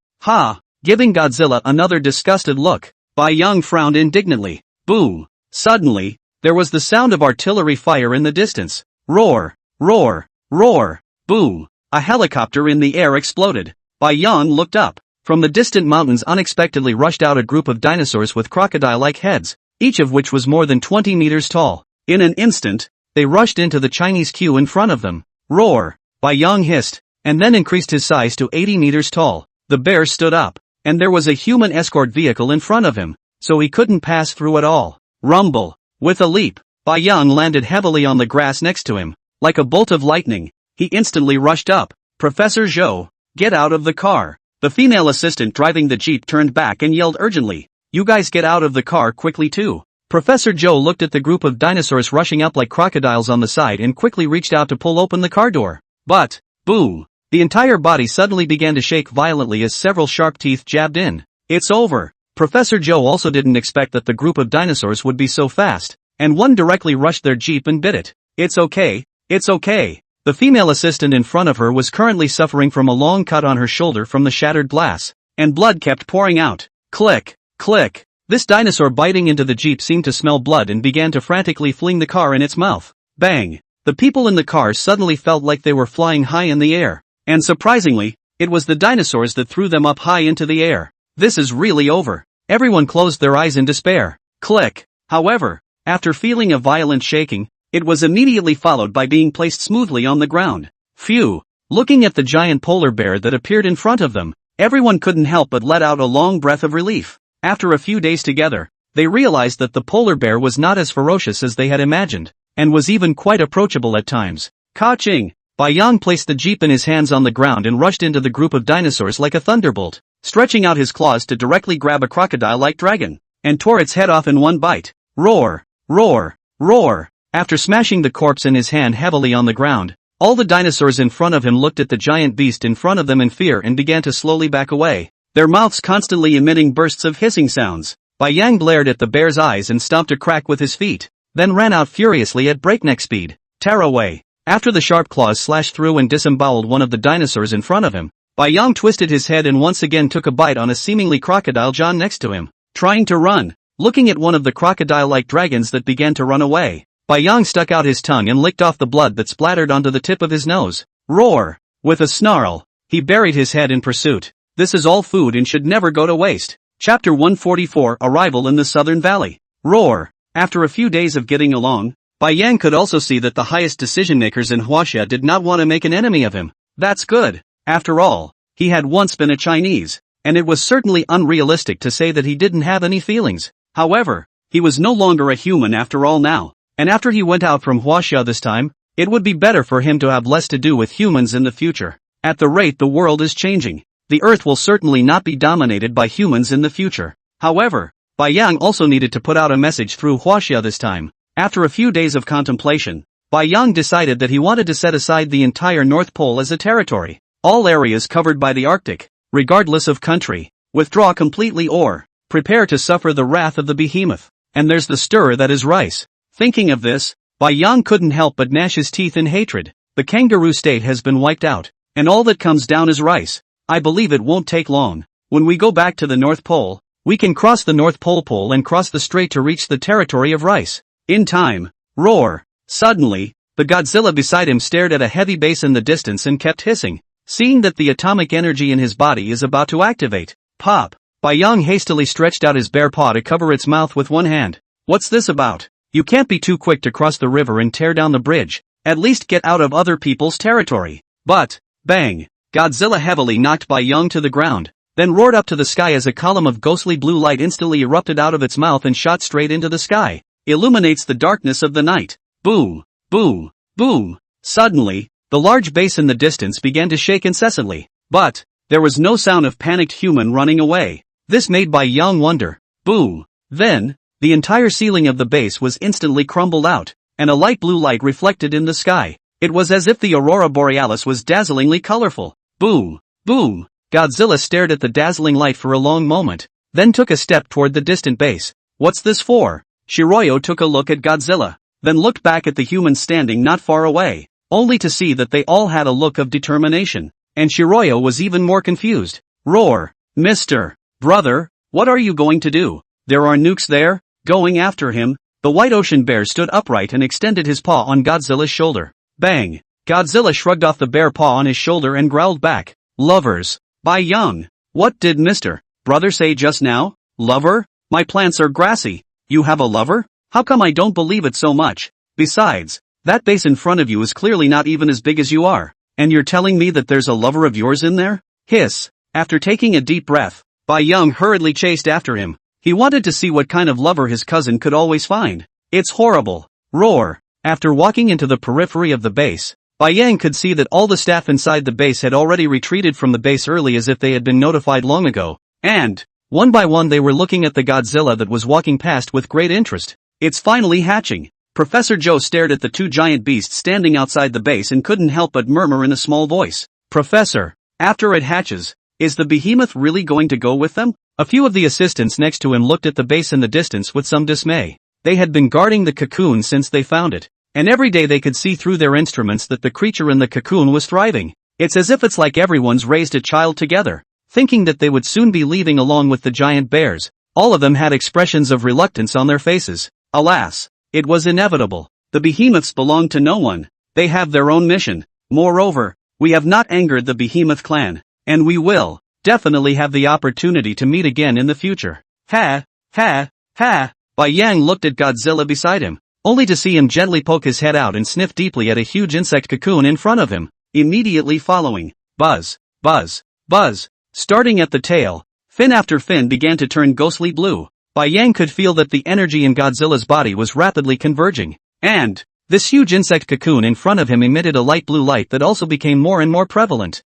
giving Godzilla another disgusted look. Bai Yang frowned indignantly. Boom! Suddenly, there was the sound of artillery fire in the distance. Roar, roar, roar, boom! A helicopter in the air exploded. Bai Yang looked up. From the distant mountains unexpectedly rushed out a group of dinosaurs with crocodile-like heads, each of which was more than 20 meters tall. In an instant, they rushed into the Chinese queue in front of them. Roar! Bai Yang hissed, and then increased his size to 80 meters tall. The bear stood up, and there was a human escort vehicle in front of him, so he couldn't pass through at all. Rumble! With a leap, Bai Yang landed heavily on the grass next to him. Like a bolt of lightning, he instantly rushed up. Professor Zhou, get out of the car. The female assistant driving the jeep turned back and yelled urgently, you guys get out of the car quickly too. Professor Zhou looked at the group of dinosaurs rushing up like crocodiles on the side and quickly reached out to pull open the car door. But, boom! The entire body suddenly began to shake violently as several sharp teeth jabbed in. It's over. Professor Zhou also didn't expect that the group of dinosaurs would be so fast, and one directly rushed their jeep and bit it. It's okay, it's okay. The female assistant in front of her was currently suffering from a long cut on her shoulder from the shattered glass, and blood kept pouring out. Click, click. This dinosaur biting into the jeep seemed to smell blood and began to frantically fling the car in its mouth. Bang! The people in the car suddenly felt like they were flying high in the air, and surprisingly, it was the dinosaurs that threw them up high into the air. This is really over. Everyone closed their eyes in despair. Click. However, after feeling a violent shaking, it was immediately followed by being placed smoothly on the ground. Phew! Looking at the giant polar bear that appeared in front of them, everyone couldn't help but let out a long breath of relief. After a few days together, they realized that the polar bear was not as ferocious as they had imagined, and was even quite approachable at times. Ka-ching! Bai Yang placed the jeep in his hands on the ground and rushed into the group of dinosaurs like a thunderbolt, stretching out his claws to directly grab a crocodile-like dragon, and tore its head off in one bite. Roar! Roar! Roar! After smashing the corpse in his hand heavily on the ground, all the dinosaurs in front of him looked at the giant beast in front of them in fear and began to slowly back away, their mouths constantly emitting bursts of hissing sounds. Bai Yang glared at the bear's eyes and stomped a crack with his feet, then ran out furiously at breakneck speed. Tear away! After the sharp claws slashed through and disemboweled one of the dinosaurs in front of him, Bai Yang twisted his head and once again took a bite on a seemingly crocodile jaw next to him, trying to run, looking at one of the crocodile-like dragons that began to run away. Bai Yang stuck out his tongue and licked off the blood that splattered onto the tip of his nose. Roar! With a snarl, he buried his head in pursuit. This is all food and should never go to waste. Chapter 144 Arrival in the Southern Valley. Roar! After a few days of getting along, Bai Yang could also see that the highest decision-makers in Huaxia did not want to make an enemy of him. That's good. After all, he had once been a Chinese, and it was certainly unrealistic to say that he didn't have any feelings. However, he was no longer a human after all now. And after he went out from Huaxia this time, it would be better for him to have less to do with humans in the future. At the rate the world is changing, the Earth will certainly not be dominated by humans in the future. However, Bai Yang also needed to put out a message through Huaxia this time. After a few days of contemplation, Bai Yang decided that he wanted to set aside the entire North Pole as a territory. All areas covered by the Arctic, regardless of country, withdraw completely or prepare to suffer the wrath of the behemoth. And there's the stir that is rice. Thinking of this, Bai Yang couldn't help but gnash his teeth in hatred. The The kangaroo state has been wiped out, and all that comes down is rice. I believe it won't take long. When we go back to the North Pole, we can cross the North Pole and cross the strait to reach the territory of rice. In time. Roar. Suddenly, the Godzilla beside him stared at a heavy base in the distance and kept hissing, seeing that the atomic energy in his body is about to activate. Pop. Yang hastily stretched out his bare paw to cover its mouth with one hand. What's this about? You can't be too quick to cross the river and tear down the bridge. At least get out of other people's territory. But, bang! Godzilla heavily knocked Yang to the ground, then roared up to the sky as a column of ghostly blue light instantly erupted out of its mouth and shot straight into the sky. Illuminates the darkness of the night. Boom! Boom! Boom! Suddenly, the large base in the distance began to shake incessantly. But, there was no sound of panicked human running away. This made Yang wonder. Boom! Then, the entire ceiling of the base was instantly crumbled out, and a light blue light reflected in the sky. It was as if the aurora borealis was dazzlingly colorful. Boom! Boom! Godzilla stared at the dazzling light for a long moment, then took a step toward the distant base. What's this for? Shiroyo took a look at Godzilla, then looked back at the humans standing not far away, only to see that they all had a look of determination. And Shiroyo was even more confused. Roar! Mr. Brother, what are you going to do? There are nukes there? Going after him? The white ocean bear stood upright and extended his paw on Godzilla's shoulder. Bang! Godzilla shrugged off the bare paw on his shoulder and growled back. Lovers. Yang. What did Mr. Brother say just now? Lover? My plants are grassy. You have a lover? How come I don't believe it so much? Besides, that base in front of you is clearly not even as big as you are. And you're telling me that there's a lover of yours in there? Hiss. After taking a deep breath, Yang hurriedly chased after him. He wanted to see what kind of lover his cousin could always find. It's horrible. Roar. After walking into the periphery of the base, Yang could see that all the staff inside the base had already retreated from the base early as if they had been notified long ago. And, one by one they were looking at the Godzilla that was walking past with great interest. It's finally hatching. Professor Joe stared at the two giant beasts standing outside the base and couldn't help but murmur in a small voice. Professor, after it hatches, is the behemoth really going to go with them? A few of the assistants next to him looked at the base in the distance with some dismay. They had been guarding the cocoon since they found it, and every day they could see through their instruments that the creature in the cocoon was thriving. It's as if it's like everyone's raised a child together, thinking that they would soon be leaving along with the giant bears. All of them had expressions of reluctance on their faces. Alas, it was inevitable. The behemoths belong to no one. They have their own mission. Moreover, we have not angered the behemoth clan, and we will definitely have the opportunity to meet again in the future. Ha, ha, ha. Yang looked at Godzilla beside him, only to see him gently poke his head out and sniff deeply at a huge insect cocoon in front of him, immediately following. Buzz, buzz, buzz. Starting at the tail, fin after fin began to turn ghostly blue. Yang could feel that the energy in Godzilla's body was rapidly converging, and this huge insect cocoon in front of him emitted a light blue light that also became more and more prevalent.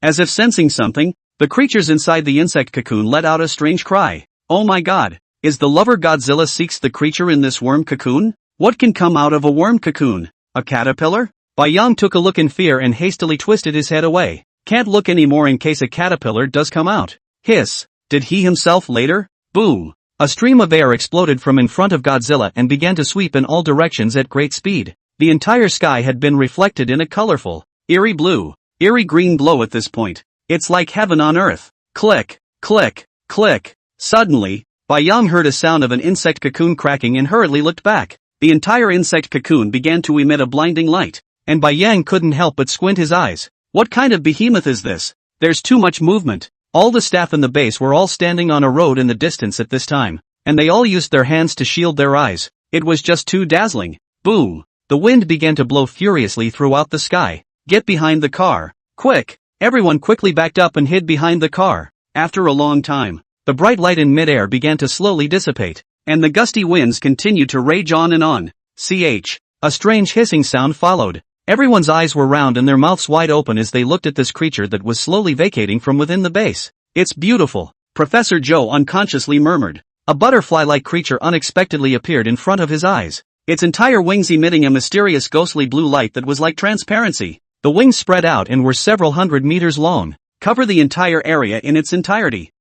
As if sensing something, the creatures inside the insect cocoon let out a strange cry. Oh my god, is the lover Godzilla seeks the creature in this worm cocoon? What can come out of a worm cocoon? A caterpillar? Yang took a look in fear and hastily twisted his head away. Can't look anymore in case a caterpillar does come out. Hiss. Did he himself later? Boom. A stream of air exploded from in front of Godzilla and began to sweep in all directions at great speed. The entire sky had been reflected in a colorful, eerie blue, eerie green glow at this point. It's like heaven on earth. Click, click, click. Suddenly, Yang heard a sound of an insect cocoon cracking and hurriedly looked back. The entire insect cocoon began to emit a blinding light, and Yang couldn't help but squint his eyes. What kind of behemoth is this? There's too much movement. All the staff in the base were all standing on a road in the distance at this time, and they all used their hands to shield their eyes. It was just too dazzling. Boom! The wind began to blow furiously throughout the sky. Get behind the car. Quick! Everyone quickly backed up and hid behind the car. After a long time, the bright light in midair began to slowly dissipate, and the gusty winds continued to rage on and on. A strange hissing sound followed. Everyone's eyes were round and their mouths wide open as they looked at this creature that was slowly vacating from within the base. It's beautiful, Professor Joe unconsciously murmured. A butterfly-like creature unexpectedly appeared in front of his eyes, its entire wings emitting a mysterious ghostly blue light that was like transparency. The wings spread out and were several hundred meters long, cover the entire area in its entirety.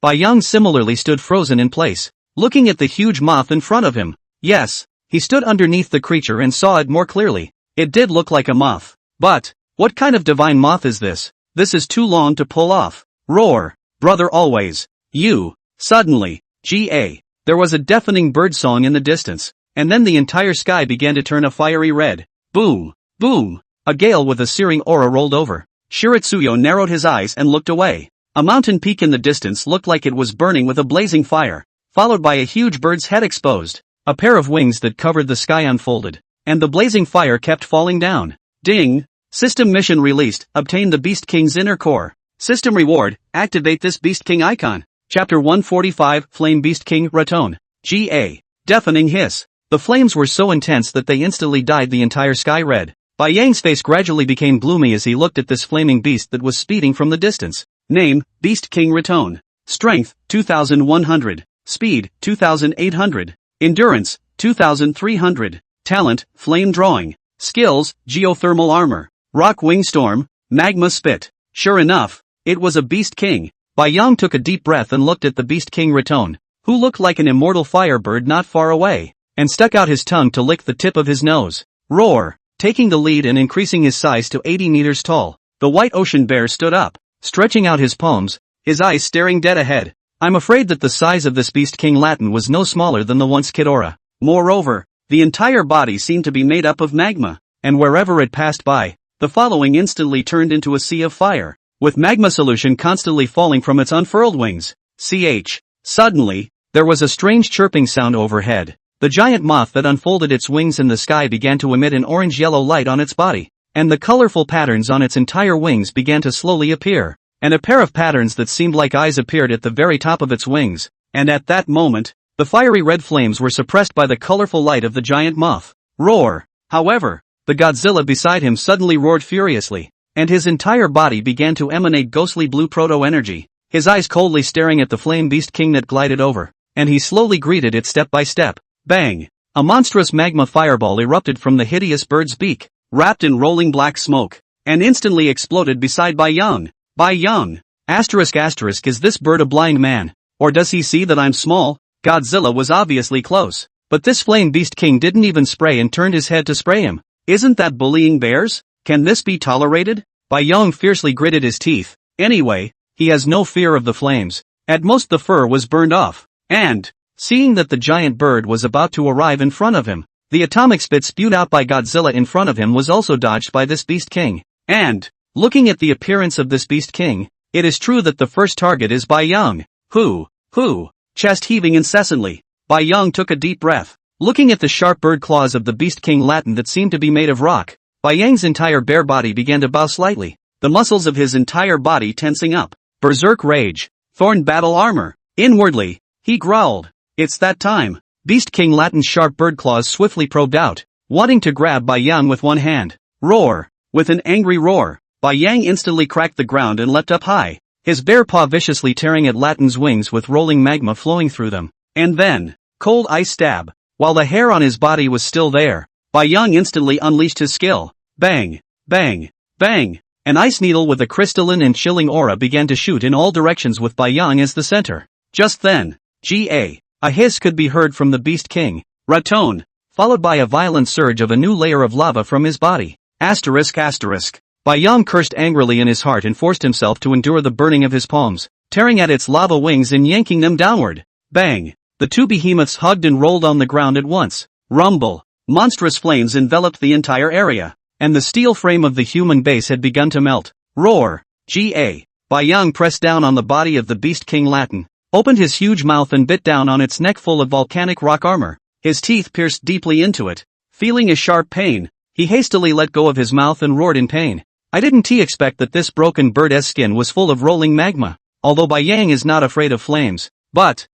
Yang similarly stood frozen in place, looking at the huge moth in front of him. Yes, he stood underneath the creature and saw it more clearly. It did look like a moth. But, what kind of divine moth is this? This is too long to pull off. Roar. Brother always. You. Suddenly. There was a deafening bird song in the distance, and then the entire sky began to turn a fiery red. Boom. Boom. A gale with a searing aura rolled over. Shiritsuyo narrowed his eyes and looked away. A mountain peak in the distance looked like it was burning with a blazing fire, followed by a huge bird's head exposed. A pair of wings that covered the sky unfolded, and the blazing fire kept falling down. Ding! System mission released, obtain the Beast King's inner core. System reward, activate this Beast King icon. Chapter 145, Flame Beast King, Ratone. Deafening hiss. The flames were so intense that they instantly dyed the entire sky red. Bai Yang's face gradually became gloomy as he looked at this flaming beast that was speeding from the distance. Name, Beast King Ratone. Strength, 2100. Speed, 2800. Endurance, 2300. Talent, Flame Drawing. Skills, Geothermal Armor. Rock Wing Storm, Magma Spit. Sure enough, it was a Beast King. Bai Yang took a deep breath and looked at the Beast King Ratone, who looked like an immortal firebird not far away, and stuck out his tongue to lick the tip of his nose. Roar! Taking the lead and increasing his size to 80 meters tall, the white ocean bear stood up, stretching out his palms, his eyes staring dead ahead. I'm afraid that the size of this Beast King Latin was no smaller than the once Kidora. Moreover, the entire body seemed to be made up of magma, and wherever it passed by, the following instantly turned into a sea of fire, with magma solution constantly falling from its unfurled wings. Suddenly, there was a strange chirping sound overhead. The giant moth that unfolded its wings in the sky began to emit an orange-yellow light on its body, and the colorful patterns on its entire wings began to slowly appear, and a pair of patterns that seemed like eyes appeared at the very top of its wings, and at that moment, the fiery red flames were suppressed by the colorful light of the giant moth. Roar! However, the Godzilla beside him suddenly roared furiously, and his entire body began to emanate ghostly blue proto-energy, his eyes coldly staring at the flame beast king that glided over, and he slowly greeted it step by step. Bang! A monstrous magma fireball erupted from the hideous bird's beak, wrapped in rolling black smoke, and instantly exploded beside Bai Yang. Bai Yang! Is this bird a blind man? Or does he see that I'm small? Godzilla was obviously close, but this flame beast king didn't even spray and turned his head to spray him. Isn't that bullying bears? Can this be tolerated? Bai Yang fiercely gritted his teeth. Anyway, he has no fear of the flames. At most the fur was burned off, and, seeing that the giant bird was about to arrive in front of him, the atomic spit spewed out by Godzilla in front of him was also dodged by this beast king. And, looking at the appearance of this beast king, it is true that the first target is Bai Yang. Chest heaving incessantly, Bai Yang took a deep breath. Looking at the sharp bird claws of the beast king Latin that seemed to be made of rock, Bai Yang's entire bare body began to bow slightly, the muscles of his entire body tensing up. Berserk rage. Thorn battle armor. Inwardly, he growled. It's that time. Beast King Latin's sharp bird claws swiftly probed out, wanting to grab Bai Yang with one hand. Roar! With an angry roar, Bai Yang instantly cracked the ground and leapt up high, his bare paw viciously tearing at Latin's wings with rolling magma flowing through them. And then, cold ice stab. While the hair on his body was still there, Bai Yang instantly unleashed his skill. Bang! Bang! Bang! An ice needle with a crystalline and chilling aura began to shoot in all directions with Bai Yang as the center. Just then, a hiss could be heard from the Beast King, Ratone, followed by a violent surge of a new layer of lava from his body. Bai Yang cursed angrily in his heart and forced himself to endure the burning of his palms, tearing at its lava wings and yanking them downward. Bang! The two behemoths hugged and rolled on the ground at once. Rumble! Monstrous flames enveloped the entire area, and the steel frame of the human base had begun to melt. Roar! Bai Yang pressed down on the body of the Beast King Latin, opened his huge mouth and bit down on its neck full of volcanic rock armor. His teeth pierced deeply into it. Feeling a sharp pain, he hastily let go of his mouth and roared in pain. I didn't expect that this broken bird's skin was full of rolling magma, although Bai Yang is not afraid of flames. But,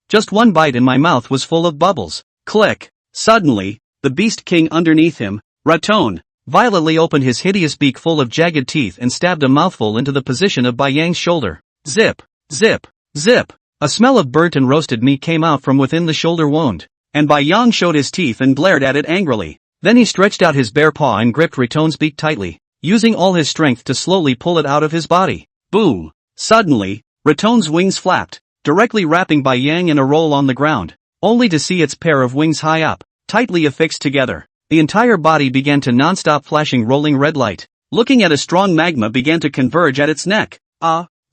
just one bite and my mouth was full of bubbles. Click! Suddenly, the Beast King underneath him, Ratone, violently opened his hideous beak full of jagged teeth and stabbed a mouthful into the position of Bai Yang's shoulder. Zip! Zip! Zip! A smell of burnt and roasted meat came out from within the shoulder wound, and Bai Yang showed his teeth and glared at it angrily. Then he stretched out his bare paw and gripped Ratone's beak tightly, using all his strength to slowly pull it out of his body. Boom! Suddenly, Ratone's wings flapped, directly wrapping Bai Yang in a roll on the ground, only to see its pair of wings high up, tightly affixed together. The entire body began to non-stop flashing rolling red light. Looking at a strong magma began to converge at its neck.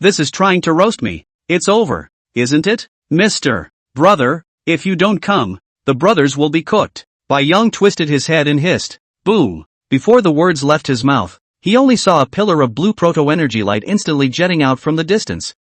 This is trying to roast me. It's over, isn't it? Mr. Brother, if you don't come, the brothers will be cooked. Bai Yang twisted his head and hissed. Boom. Before the words left his mouth, he only saw a pillar of blue proto-energy light instantly jetting out from the distance.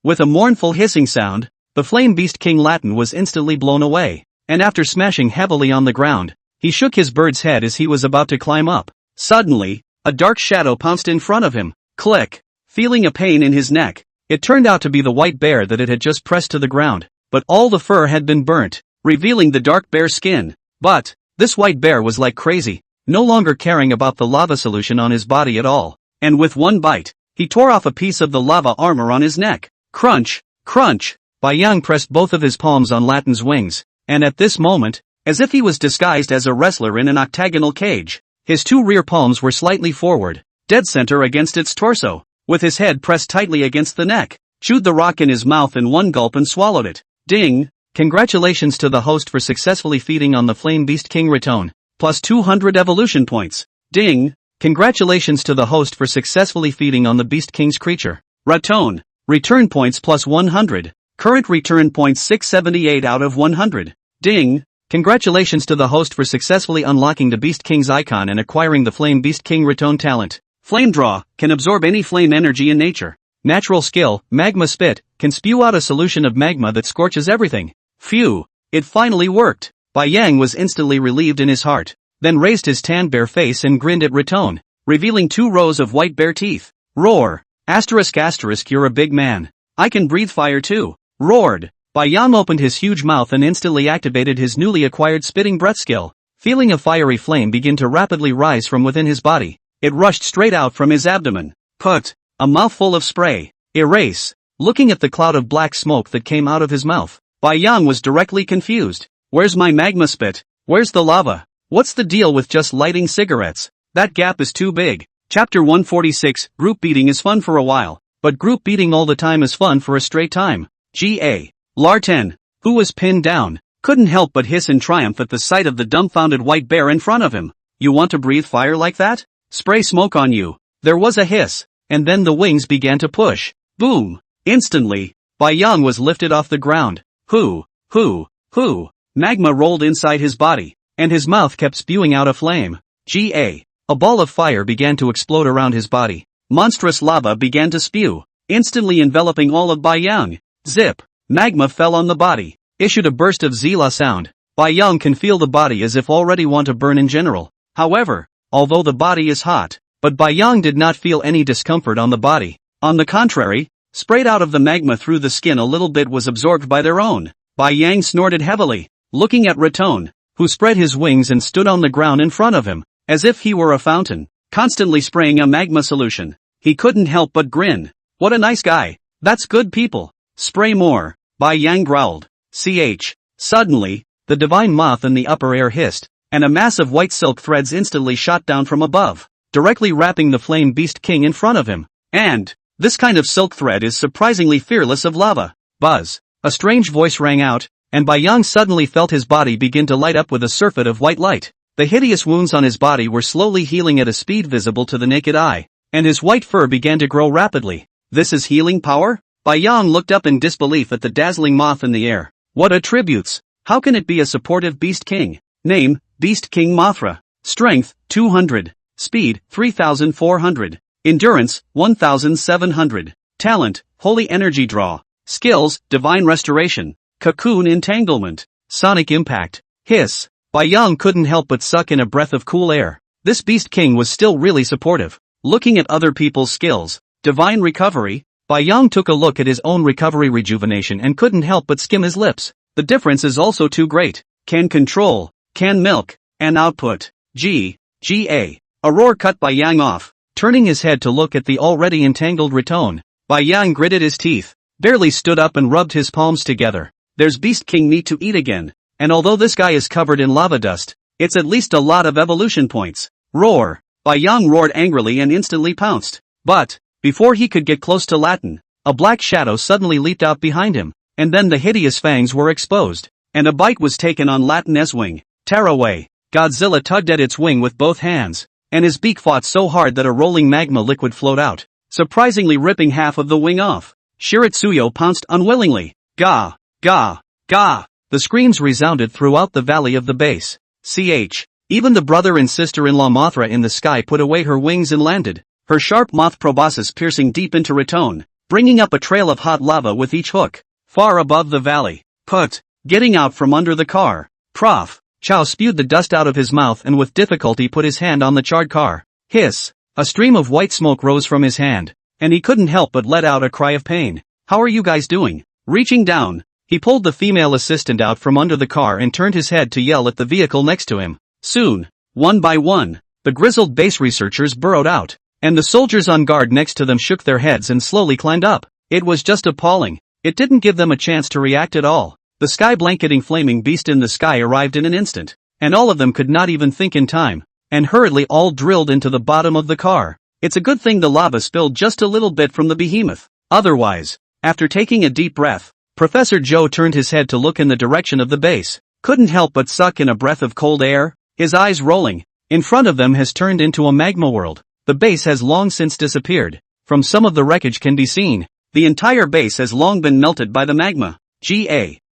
With a mournful hissing sound, the Flame Beast King Latin was instantly blown away, and after smashing heavily on the ground, he shook his bird's head as he was about to climb up. Suddenly, a dark shadow pounced in front of him. Click. Feeling a pain in his neck, it turned out to be the white bear that it had just pressed to the ground, but all the fur had been burnt, revealing the dark bear skin. But this white bear was like crazy, no longer caring about the lava solution on his body at all, and with one bite, he tore off a piece of the lava armor on his neck. Crunch, crunch. Bai Yang pressed both of his palms on Latin's wings, and at this moment, as if he was disguised as a wrestler in an octagonal cage, his two rear palms were slightly forward, dead center against its torso, with his head pressed tightly against the neck, chewed the rock in his mouth in one gulp and swallowed it. Ding! Congratulations to the host for successfully feeding on the Flame Beast King Raton. Plus 200 evolution points. Ding! Congratulations to the host for successfully feeding on the Beast King's creature. Raton. Return points plus 100. Current return points 678 out of 100. Ding! Congratulations to the host for successfully unlocking the Beast King's icon and acquiring the Flame Beast King Raton talent. Flame Draw. Can absorb any flame energy in nature. Natural skill, Magma Spit, can spew out a solution of magma that scorches everything. Phew! It finally worked! Bai Yang was instantly relieved in his heart, then raised his tan bear face and grinned at Raton, revealing 2 rows of white bear teeth. Roar! ***, you're a big man. I can breathe fire too. Roared. Bai Yang opened his huge mouth and instantly activated his newly acquired spitting breath skill, feeling a fiery flame begin to rapidly rise from within his body. It rushed straight out from his abdomen. Put. A mouthful of spray. Erase. Looking at the cloud of black smoke that came out of his mouth, Bai Yang was directly confused. Where's my magma spit? Where's the lava? What's the deal with just lighting cigarettes? That gap is too big. Chapter 146, Group beating is fun for a while, but group beating all the time is fun for a straight time. Larten, who was pinned down, couldn't help but hiss in triumph at the sight of the dumbfounded white bear in front of him. You want to breathe fire like that? Spray smoke on you. There was a hiss, and then the wings began to push. Boom! Instantly, Bai Yang was lifted off the ground. Hoo! Magma rolled inside his body, and his mouth kept spewing out a flame. A ball of fire began to explode around his body. Monstrous lava began to spew, instantly enveloping all of Bai Yang. Zip! Magma fell on the body, issued a burst of Zila sound. Bai Yang can feel the body as if already want to burn in general. However, although the body is hot, but Bai Yang did not feel any discomfort on the body. On the contrary, sprayed out of the magma through the skin a little bit was absorbed by their own. Bai Yang snorted heavily, looking at Raton, who spread his wings and stood on the ground in front of him, as if he were a fountain, constantly spraying a magma solution. He couldn't help but grin. What a nice guy. That's good people. Spray more, Bai Yang growled. Suddenly, the divine moth in the upper air hissed, and a mass of white silk threads instantly shot down from above, directly wrapping the Flame Beast King in front of him. And this kind of silk thread is surprisingly fearless of lava. Buzz. A strange voice rang out, and Bai Yang suddenly felt his body begin to light up with a surfeit of white light. The hideous wounds on his body were slowly healing at a speed visible to the naked eye, and his white fur began to grow rapidly. This is healing power? Bai Yang looked up in disbelief at the dazzling moth in the air. What attributes? How can it be a supportive Beast King? Name, Beast King Mothra. Strength, 200. Speed, 3,400. Endurance, 1,700. Talent, Holy Energy Draw. Skills, Divine Restoration. Cocoon Entanglement. Sonic Impact. Hiss. Bai Yang couldn't help but suck in a breath of cool air. This Beast King was still really supportive. Looking at other people's skills. Divine Recovery. Bai Yang took a look at his own recovery rejuvenation and couldn't help but skim his lips. The difference is also too great. Can control. Can milk. And output. A roar cut Bai Yang off. Turning his head to look at the already entangled Raton, Bai Yang gritted his teeth, barely stood up and rubbed his palms together. There's Beast King meat to eat again, and although this guy is covered in lava dust, it's at least a lot of evolution points. Roar! Bai Yang roared angrily and instantly pounced. But, before he could get close to Latin, a black shadow suddenly leaped out behind him, and then the hideous fangs were exposed, and a bite was taken on Latin's wing. Tear away. Godzilla tugged at its wing with both hands, and his beak fought so hard that a rolling magma liquid flowed out, surprisingly ripping half of the wing off. Shiritsuyo pounced unwillingly. Gah! Gah! Gah! The screams resounded throughout the valley of the base. Even the brother and sister-in-law Mothra in the sky put away her wings and landed, her sharp moth proboscis piercing deep into Raton, bringing up a trail of hot lava with each hook. Far above the valley. Getting out from under the car. Prof. Chow spewed the dust out of his mouth and with difficulty put his hand on the charred car. Hiss! A stream of white smoke rose from his hand, and he couldn't help but let out a cry of pain. How are you guys doing? Reaching down, he pulled the female assistant out from under the car and turned his head to yell at the vehicle next to him. Soon, one by one, the grizzled base researchers burrowed out, and the soldiers on guard next to them shook their heads and slowly climbed up. It was just appalling. It didn't give them a chance to react at all. The sky-blanketing flaming beast in the sky arrived in an instant, and all of them could not even think in time, and hurriedly all drilled into the bottom of the car. It's a good thing the lava spilled just a little bit from the behemoth. Otherwise, after taking a deep breath, Professor Joe turned his head to look in the direction of the base. Couldn't help but suck in a breath of cold air, his eyes rolling. In front of them has turned into a magma world. The base has long since disappeared. From some of the wreckage can be seen, the entire base has long been melted by the magma.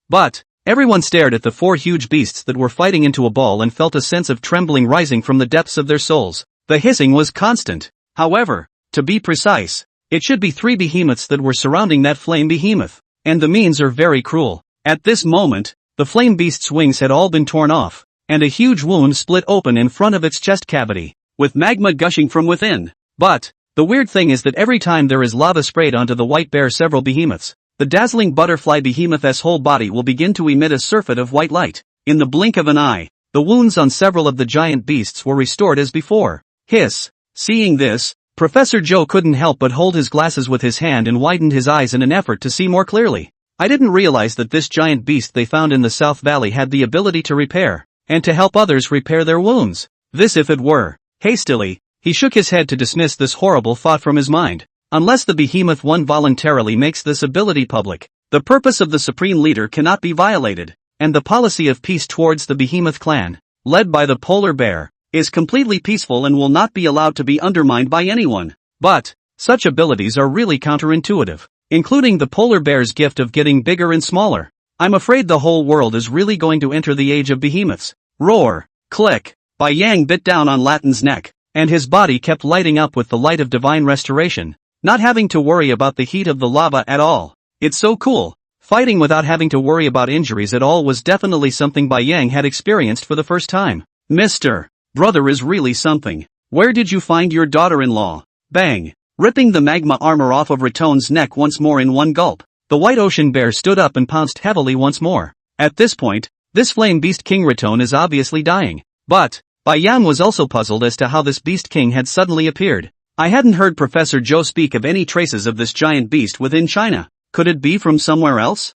But everyone stared at the four huge beasts that were fighting into a ball and felt a sense of trembling rising from the depths of their souls. The hissing was constant. However, to be precise, it should be 3 behemoths that were surrounding that flame behemoth. And the means are very cruel. At this moment, the flame beast's wings had all been torn off, and a huge wound split open in front of its chest cavity, with magma gushing from within. But the weird thing is that every time there is lava sprayed onto the white bear several behemoths, the dazzling butterfly behemoth's whole body will begin to emit a surfeit of white light. In the blink of an eye, the wounds on several of the giant beasts were restored as before. Hiss! Seeing this, Professor Joe couldn't help but hold his glasses with his hand and widened his eyes in an effort to see more clearly. I didn't realize that this giant beast they found in the South Valley had the ability to repair, and to help others repair their wounds. This if it were. Hastily, he shook his head to dismiss this horrible thought from his mind. Unless the behemoth one voluntarily makes this ability public, the purpose of the supreme leader cannot be violated, and the policy of peace towards the behemoth clan, led by the polar bear, is completely peaceful and will not be allowed to be undermined by anyone. But such abilities are really counterintuitive, including the polar bear's gift of getting bigger and smaller. I'm afraid the whole world is really going to enter the age of behemoths. Roar! Click! Bai Yang bit down on Latin's neck, and his body kept lighting up with the light of divine restoration, not having to worry about the heat of the lava at all. It's so cool. Fighting without having to worry about injuries at all was definitely something Bai Yang had experienced for the first time. Mr. Brother is really something. Where did you find your daughter-in-law? Bang! Ripping the magma armor off of Raton's neck once more in one gulp, the white ocean bear stood up and pounced heavily once more. At this point, this flame beast king Raton is obviously dying. But Bai Yang was also puzzled as to how this beast king had suddenly appeared. I hadn't heard Professor Joe speak of any traces of this giant beast within China. Could it be from somewhere else?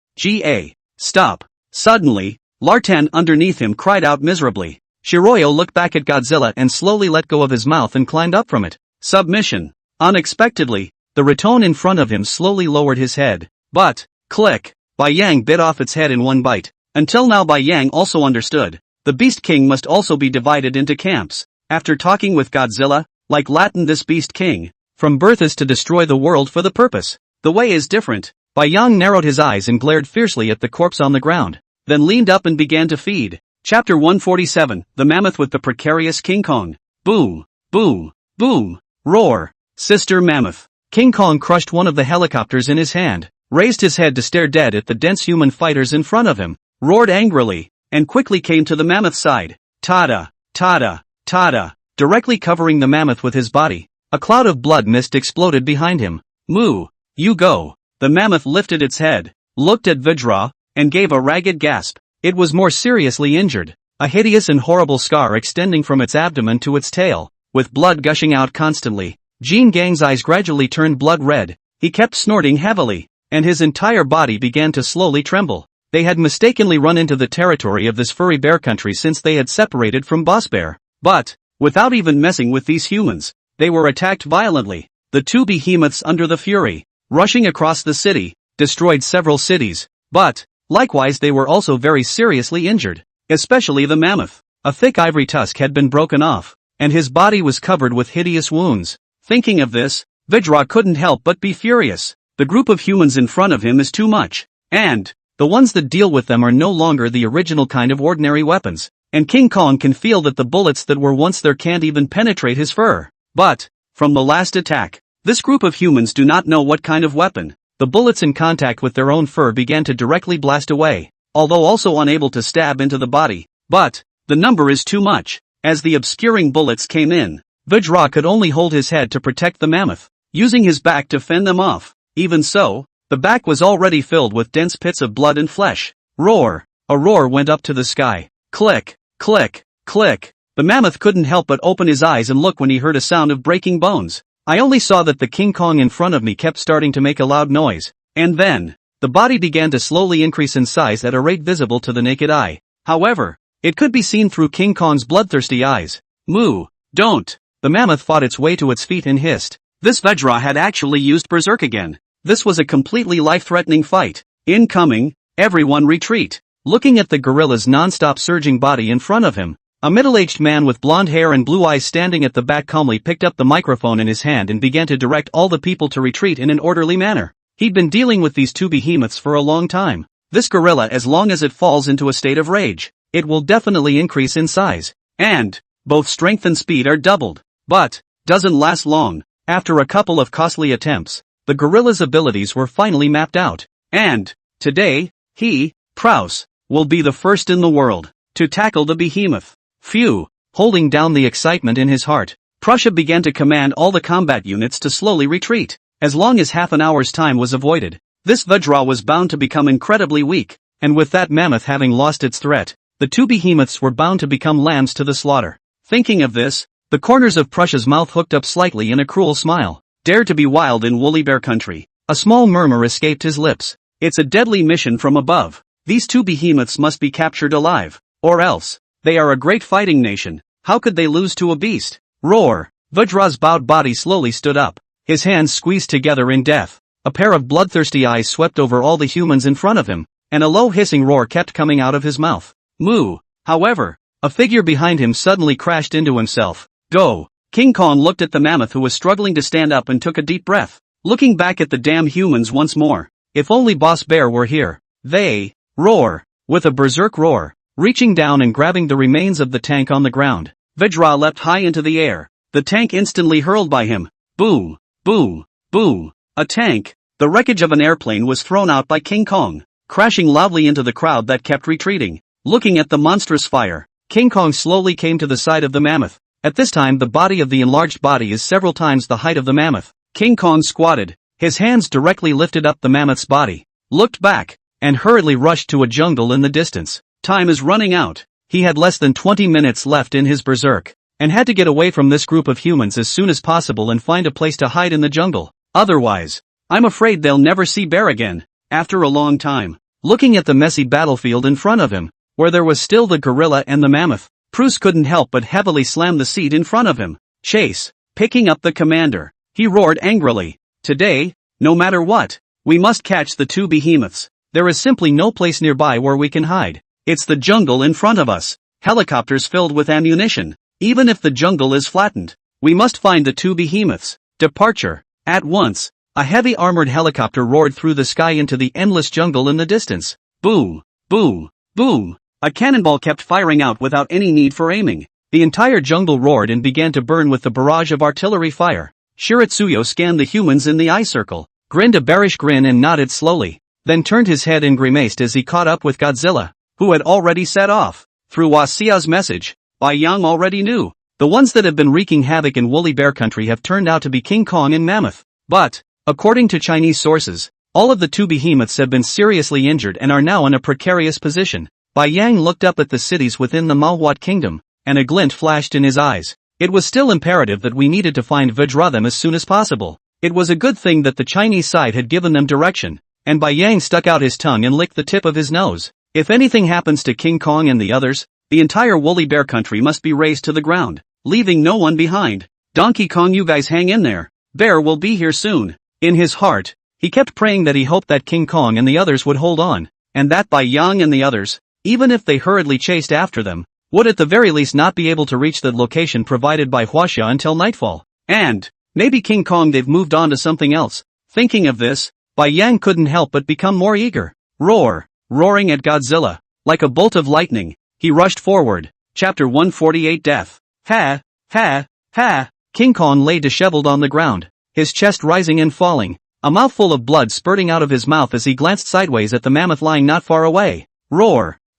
Stop. Suddenly, Lartan underneath him cried out miserably. Shiroyo looked back at Godzilla and slowly let go of his mouth and climbed up from it. Submission. Unexpectedly, the Raton in front of him slowly lowered his head. But, click, Bai Yang bit off its head in one bite. Until now Bai Yang also understood. The Beast King must also be divided into camps. After talking with Godzilla, like Latin this Beast King, from birth is to destroy the world for the purpose. The way is different. Bai Yang narrowed his eyes and glared fiercely at the corpse on the ground, then leaned up and began to feed. Chapter 147, The Mammoth with the Precarious King Kong. Boom, boom, boom, roar. Sister Mammoth. King Kong crushed one of the helicopters in his hand, raised his head to stare dead at the dense human fighters in front of him, roared angrily, and quickly came to the mammoth's side. Tada, tada, tada. Directly covering the mammoth with his body, a cloud of blood mist exploded behind him. Moo, you go. The mammoth lifted its head, looked at Vajra, and gave a ragged gasp. It was more seriously injured, a hideous and horrible scar extending from its abdomen to its tail, with blood gushing out constantly. Jean Gang's eyes gradually turned blood red, he kept snorting heavily, and his entire body began to slowly tremble. They had mistakenly run into the territory of this furry bear country since they had separated from Boss Bear. But, without even messing with these humans, they were attacked violently. The two behemoths under the fury, rushing across the city, destroyed several cities, but, likewise they were also very seriously injured, especially the mammoth. A thick ivory tusk had been broken off, and his body was covered with hideous wounds. Thinking of this, Vajra couldn't help but be furious. The group of humans in front of him is too much, and the ones that deal with them are no longer the original kind of ordinary weapons, and King Kong can feel that the bullets that were once there can't even penetrate his fur. But, from the last attack, this group of humans do not know what kind of weapon. The bullets in contact with their own fur began to directly blast away, although also unable to stab into the body. But the number is too much. As the obscuring bullets came in, Vajra could only hold his head to protect the mammoth, using his back to fend them off. Even so, the back was already filled with dense pits of blood and flesh. Roar! A roar went up to the sky. Click, click, click. The mammoth couldn't help but open his eyes and look when he heard a sound of breaking bones. I only saw that the King Kong in front of me kept starting to make a loud noise, and then, the body began to slowly increase in size at a rate visible to the naked eye. However, it could be seen through King Kong's bloodthirsty eyes. Moo! Don't! The mammoth fought its way to its feet and hissed. This Vajra had actually used Berserk again. This was a completely life-threatening fight. Incoming, everyone retreat. Looking at the gorilla's non-stop surging body in front of him, a middle-aged man with blonde hair and blue eyes standing at the back calmly picked up the microphone in his hand and began to direct all the people to retreat in an orderly manner. He'd been dealing with these two behemoths for a long time. This gorilla, as long as it falls into a state of rage, it will definitely increase in size. And both strength and speed are doubled. But doesn't last long. After a couple of costly attempts, the gorilla's abilities were finally mapped out. And today, he, Prouse, will be the first in the world to tackle the behemoth. Phew! Holding down the excitement in his heart, Prussia began to command all the combat units to slowly retreat. As long as half an hour's time was avoided, this Vajra was bound to become incredibly weak, and with that mammoth having lost its threat, the two behemoths were bound to become lambs to the slaughter. Thinking of this, the corners of Prussia's mouth hooked up slightly in a cruel smile. Dare to be wild in woolly bear country. A small murmur escaped his lips. It's a deadly mission from above. These two behemoths must be captured alive, or else. They are a great fighting nation. How could they lose to a beast? Roar! Vajra's bowed body slowly stood up. His hands squeezed together in death. A pair of bloodthirsty eyes swept over all the humans in front of him, and a low hissing roar kept coming out of his mouth. Moo! However, a figure behind him suddenly crashed into himself. Go! King Kong looked at the mammoth who was struggling to stand up and took a deep breath, looking back at the damn humans once more. If only Boss Bear were here. They roar! With a berserk roar, reaching down and grabbing the remains of the tank on the ground, Vajra leapt high into the air. The tank instantly hurled by him. Boom! Boom! Boom! A tank, the wreckage of an airplane, was thrown out by King Kong, crashing loudly into the crowd that kept retreating. Looking at the monstrous fire, King Kong slowly came to the side of the mammoth. At this time the body of the enlarged body is several times the height of the mammoth. King Kong squatted, his hands directly lifted up the mammoth's body, looked back, and hurriedly rushed to a jungle in the distance. Time is running out. He had less than 20 minutes left in his berserk, and had to get away from this group of humans as soon as possible and find a place to hide in the jungle. Otherwise, I'm afraid they'll never see Bear again. After a long time, looking at the messy battlefield in front of him, where there was still the gorilla and the mammoth, Proust couldn't help but heavily slam the seat in front of him. Chase! Picking up the commander, he roared angrily. Today, no matter what, we must catch the two behemoths. There is simply no place nearby where we can hide. It's the jungle in front of us. Helicopters filled with ammunition. Even if the jungle is flattened, we must find the two behemoths. Departure. At once, a heavy armored helicopter roared through the sky into the endless jungle in the distance. Boom! Boom! Boom! A cannonball kept firing out without any need for aiming. The entire jungle roared and began to burn with the barrage of artillery fire. Shiritsuyo scanned the humans in the eye circle, grinned a bearish grin and nodded slowly, then turned his head and grimaced as he caught up with Godzilla, who had already set off. Through Wasia's message, Bai Yang already knew. The ones that have been wreaking havoc in woolly bear country have turned out to be King Kong and Mammoth. But, according to Chinese sources, all of the two behemoths have been seriously injured and are now in a precarious position. Bai Yang looked up at the cities within the Manhwaed kingdom, and a glint flashed in his eyes. It was still imperative that we needed to find Vajra them as soon as possible. It was a good thing that the Chinese side had given them direction, and Bai Yang stuck out his tongue and licked the tip of his nose. If anything happens to King Kong and the others, the entire woolly bear country must be razed to the ground, leaving no one behind. Donkey Kong, you guys hang in there. Bear will be here soon. In his heart, he kept praying that he hoped that King Kong and the others would hold on, and that Bai Yang and the others, even if they hurriedly chased after them, would at the very least not be able to reach the location provided by Huaxia until nightfall. And maybe King Kong they've moved on to something else. Thinking of this, Bai Yang couldn't help but become more eager. Roaring at Godzilla. Like a bolt of lightning, he rushed forward. Chapter 148 Death. Ha! King Kong lay disheveled on the ground, his chest rising and falling, a mouthful of blood spurting out of his mouth as he glanced sideways at the mammoth lying not far away.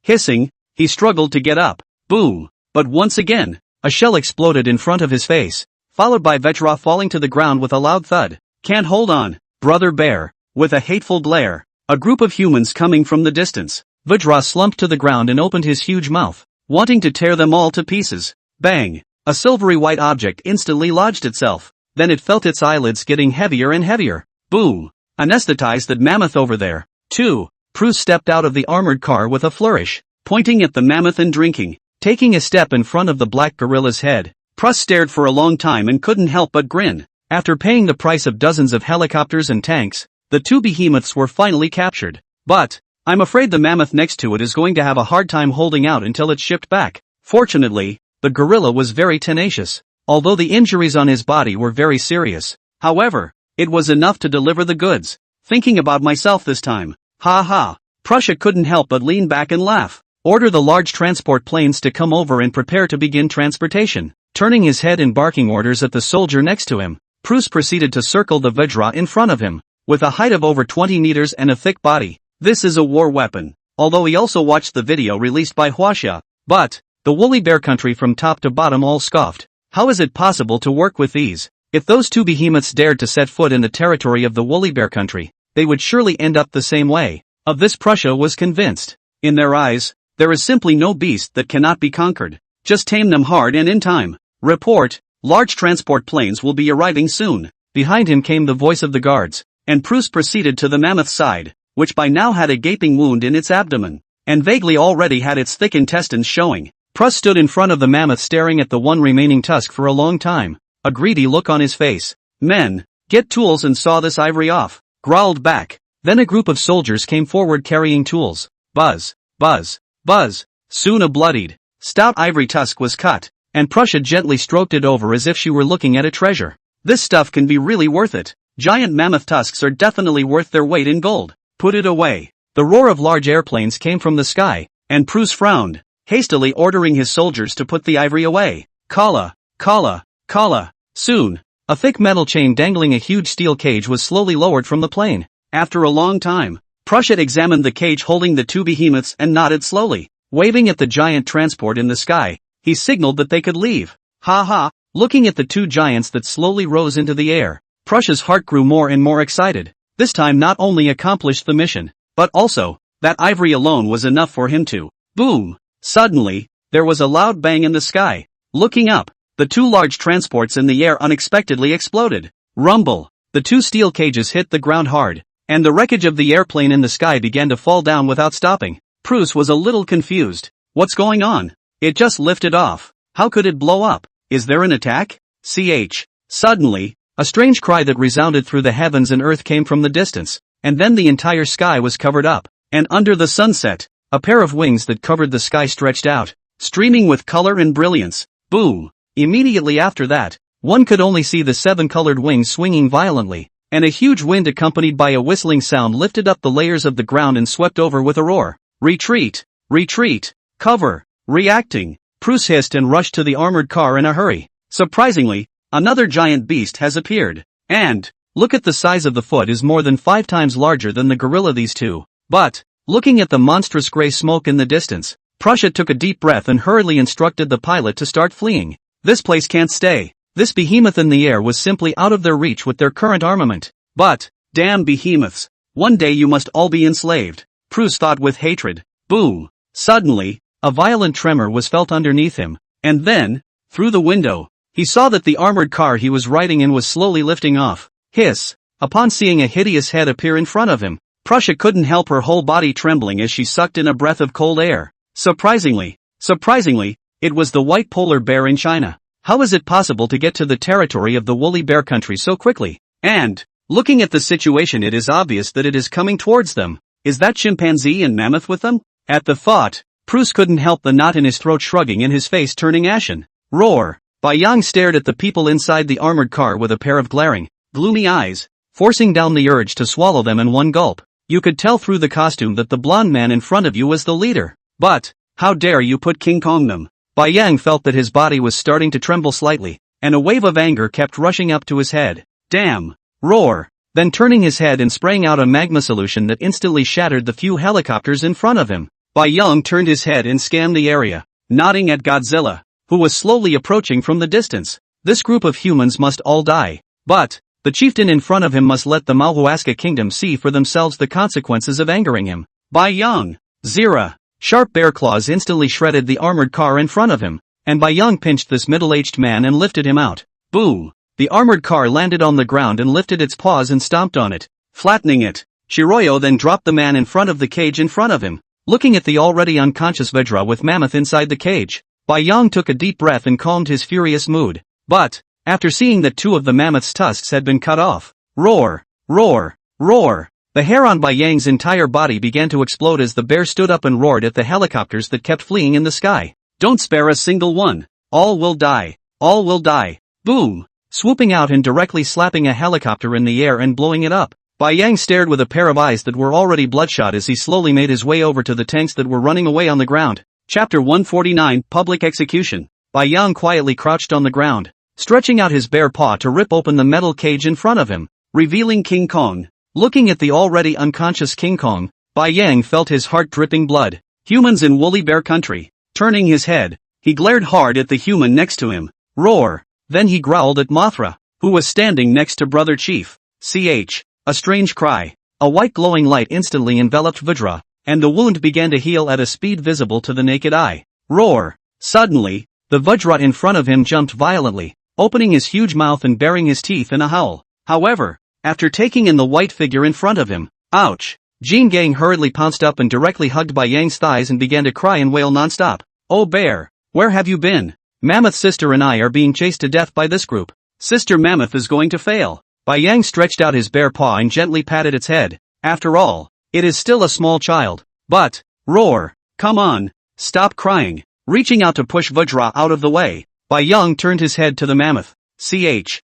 Hissing, he struggled to get up. Boom! But once again, a shell exploded in front of his face, followed by Vajra falling to the ground with a loud thud. Can't hold on, brother bear. With a hateful glare, a group of humans coming from the distance. Vajra slumped to the ground and opened his huge mouth, wanting to tear them all to pieces. Bang! A silvery white object instantly lodged itself. Then it felt its eyelids getting heavier and heavier. Boom! Anesthetize that mammoth over there. 2. Bruce stepped out of the armored car with a flourish, pointing at the mammoth and drinking. Taking a step in front of the black gorilla's head, Bruce stared for a long time and couldn't help but grin. After paying the price of dozens of helicopters and tanks, the two behemoths were finally captured. But I'm afraid the mammoth next to it is going to have a hard time holding out until it's shipped back. Fortunately, the gorilla was very tenacious, although the injuries on his body were very serious. However, it was enough to deliver the goods. Thinking about myself this time. Ha. Prussia couldn't help but lean back and laugh. Order the large transport planes to come over and prepare to begin transportation. Turning his head and barking orders at the soldier next to him, Bruce proceeded to circle the Vajra in front of him. With a height of over 20 meters and a thick body, this is a war weapon. Although he also watched the video released by Huaxia. But the woolly bear country from top to bottom all scoffed. How is it possible to work with these? If those two behemoths dared to set foot in the territory of the woolly bear country, they would surely end up the same way. Of this Prussia was convinced. In their eyes, there is simply no beast that cannot be conquered. Just tame them hard and in time. Report, large transport planes will be arriving soon. Behind him came the voice of the guards, and Bruce proceeded to the mammoth's side, which by now had a gaping wound in its abdomen, and vaguely already had its thick intestines showing. Bruce stood in front of the mammoth staring at the one remaining tusk for a long time, a greedy look on his face. Men, get tools and saw this ivory off, growled back. Then a group of soldiers came forward carrying tools. Buzz. Soon a bloodied, stout ivory tusk was cut, and Prussia gently stroked it over as if she were looking at a treasure. This stuff can be really worth it. Giant mammoth tusks are definitely worth their weight in gold. Put it away. The roar of large airplanes came from the sky, and Bruce frowned, hastily ordering his soldiers to put the ivory away. Kala. Soon, a thick metal chain dangling a huge steel cage was slowly lowered from the plane. After a long time, Prussia examined the cage holding the two behemoths and nodded slowly. Waving at the giant transport in the sky, he signaled that they could leave. Ha. Looking at the two giants that slowly rose into the air, Prussia's heart grew more and more excited. This time not only accomplished the mission, but also, that ivory alone was enough for him to. Boom! Suddenly, there was a loud bang in the sky. Looking up, the two large transports in the air unexpectedly exploded. Rumble! The two steel cages hit the ground hard, and the wreckage of the airplane in the sky began to fall down without stopping. Bruce was a little confused. What's going on? It just lifted off. How could it blow up? Is there an attack? Suddenly, a strange cry that resounded through the heavens and earth came from the distance, and then the entire sky was covered up, and under the sunset, a pair of wings that covered the sky stretched out, streaming with color and brilliance. Boom! Immediately after that, one could only see the 7-colored wings swinging violently, and a huge wind accompanied by a whistling sound lifted up the layers of the ground and swept over with a roar. Retreat! Cover! Reacting! Bruce hissed and rushed to the armored car in a hurry. Surprisingly, another giant beast has appeared. And, look at the size of the foot is more than 5 times larger than the gorilla these two. But, looking at the monstrous gray smoke in the distance, Prussia took a deep breath and hurriedly instructed the pilot to start fleeing. This place can't stay. This behemoth in the air was simply out of their reach with their current armament. But, damn behemoths. One day you must all be enslaved. Bruce thought with hatred. Boom! Suddenly, a violent tremor was felt underneath him, and then, through the window, he saw that the armored car he was riding in was slowly lifting off. Hiss! Upon seeing a hideous head appear in front of him, Prussia couldn't help her whole body trembling as she sucked in a breath of cold air. Surprisingly, it was the white polar bear in China. How is it possible to get to the territory of the woolly bear country so quickly? And, looking at the situation, it is obvious that it is coming towards them. Is that chimpanzee and mammoth with them? At the thought, Bruce couldn't help the knot in his throat shrugging and his face turning ashen. Roar! Bai Yang stared at the people inside the armored car with a pair of glaring, gloomy eyes, forcing down the urge to swallow them in one gulp. You could tell through the costume that the blonde man in front of you was the leader. But, how dare you put King Kong them? Bai Yang felt that his body was starting to tremble slightly, and a wave of anger kept rushing up to his head. Damn! Roar! Then turning his head and spraying out a magma solution that instantly shattered the few helicopters in front of him. Bai Yang turned his head and scanned the area, nodding at Godzilla, who was slowly approaching from the distance. This group of humans must all die. But, the chieftain in front of him must let the manhwaresumen kingdom see for themselves the consequences of angering him. Bai Yang! Zira! Sharp bear claws instantly shredded the armored car in front of him, and Bai Yang pinched this middle-aged man and lifted him out. Boom! The armored car landed on the ground and lifted its paws and stomped on it, flattening it. Shiroyo then dropped the man in front of the cage in front of him, looking at the already unconscious Vajra with Mammoth inside the cage. Bai Yang took a deep breath and calmed his furious mood. But, after seeing that two of the mammoth's tusks had been cut off, roar, roar, roar, the hair on Bai Yang's entire body began to explode as the bear stood up and roared at the helicopters that kept fleeing in the sky. Don't spare a single one. All will die. All will die. Boom! Swooping out and directly slapping a helicopter in the air and blowing it up. Bai Yang stared with a pair of eyes that were already bloodshot as he slowly made his way over to the tanks that were running away on the ground. Chapter 149, Public Execution. Bai Yang quietly crouched on the ground, stretching out his bare paw to rip open the metal cage in front of him, revealing King Kong. Looking at the already unconscious King Kong, Bai Yang felt his heart dripping blood. Humans in woolly bear country. Turning his head, he glared hard at the human next to him. Roar! Then he growled at Mothra, who was standing next to Brother Chief. A strange cry. A white glowing light instantly enveloped Vajra, and the wound began to heal at a speed visible to the naked eye. Roar! Suddenly, the Vajra in front of him jumped violently, opening his huge mouth and baring his teeth in a howl. However, after taking in the white figure in front of him, ouch! Jean Gang hurriedly pounced up and directly hugged Bai Yang's thighs and began to cry and wail nonstop. Oh bear, where have you been? Mammoth sister and I are being chased to death by this group. Sister Mammoth is going to fail. Bai Yang stretched out his bare paw and gently patted its head. After all, it is still a small child. But, roar, come on, stop crying. Reaching out to push Vajra out of the way, Bai Yang turned his head to the mammoth.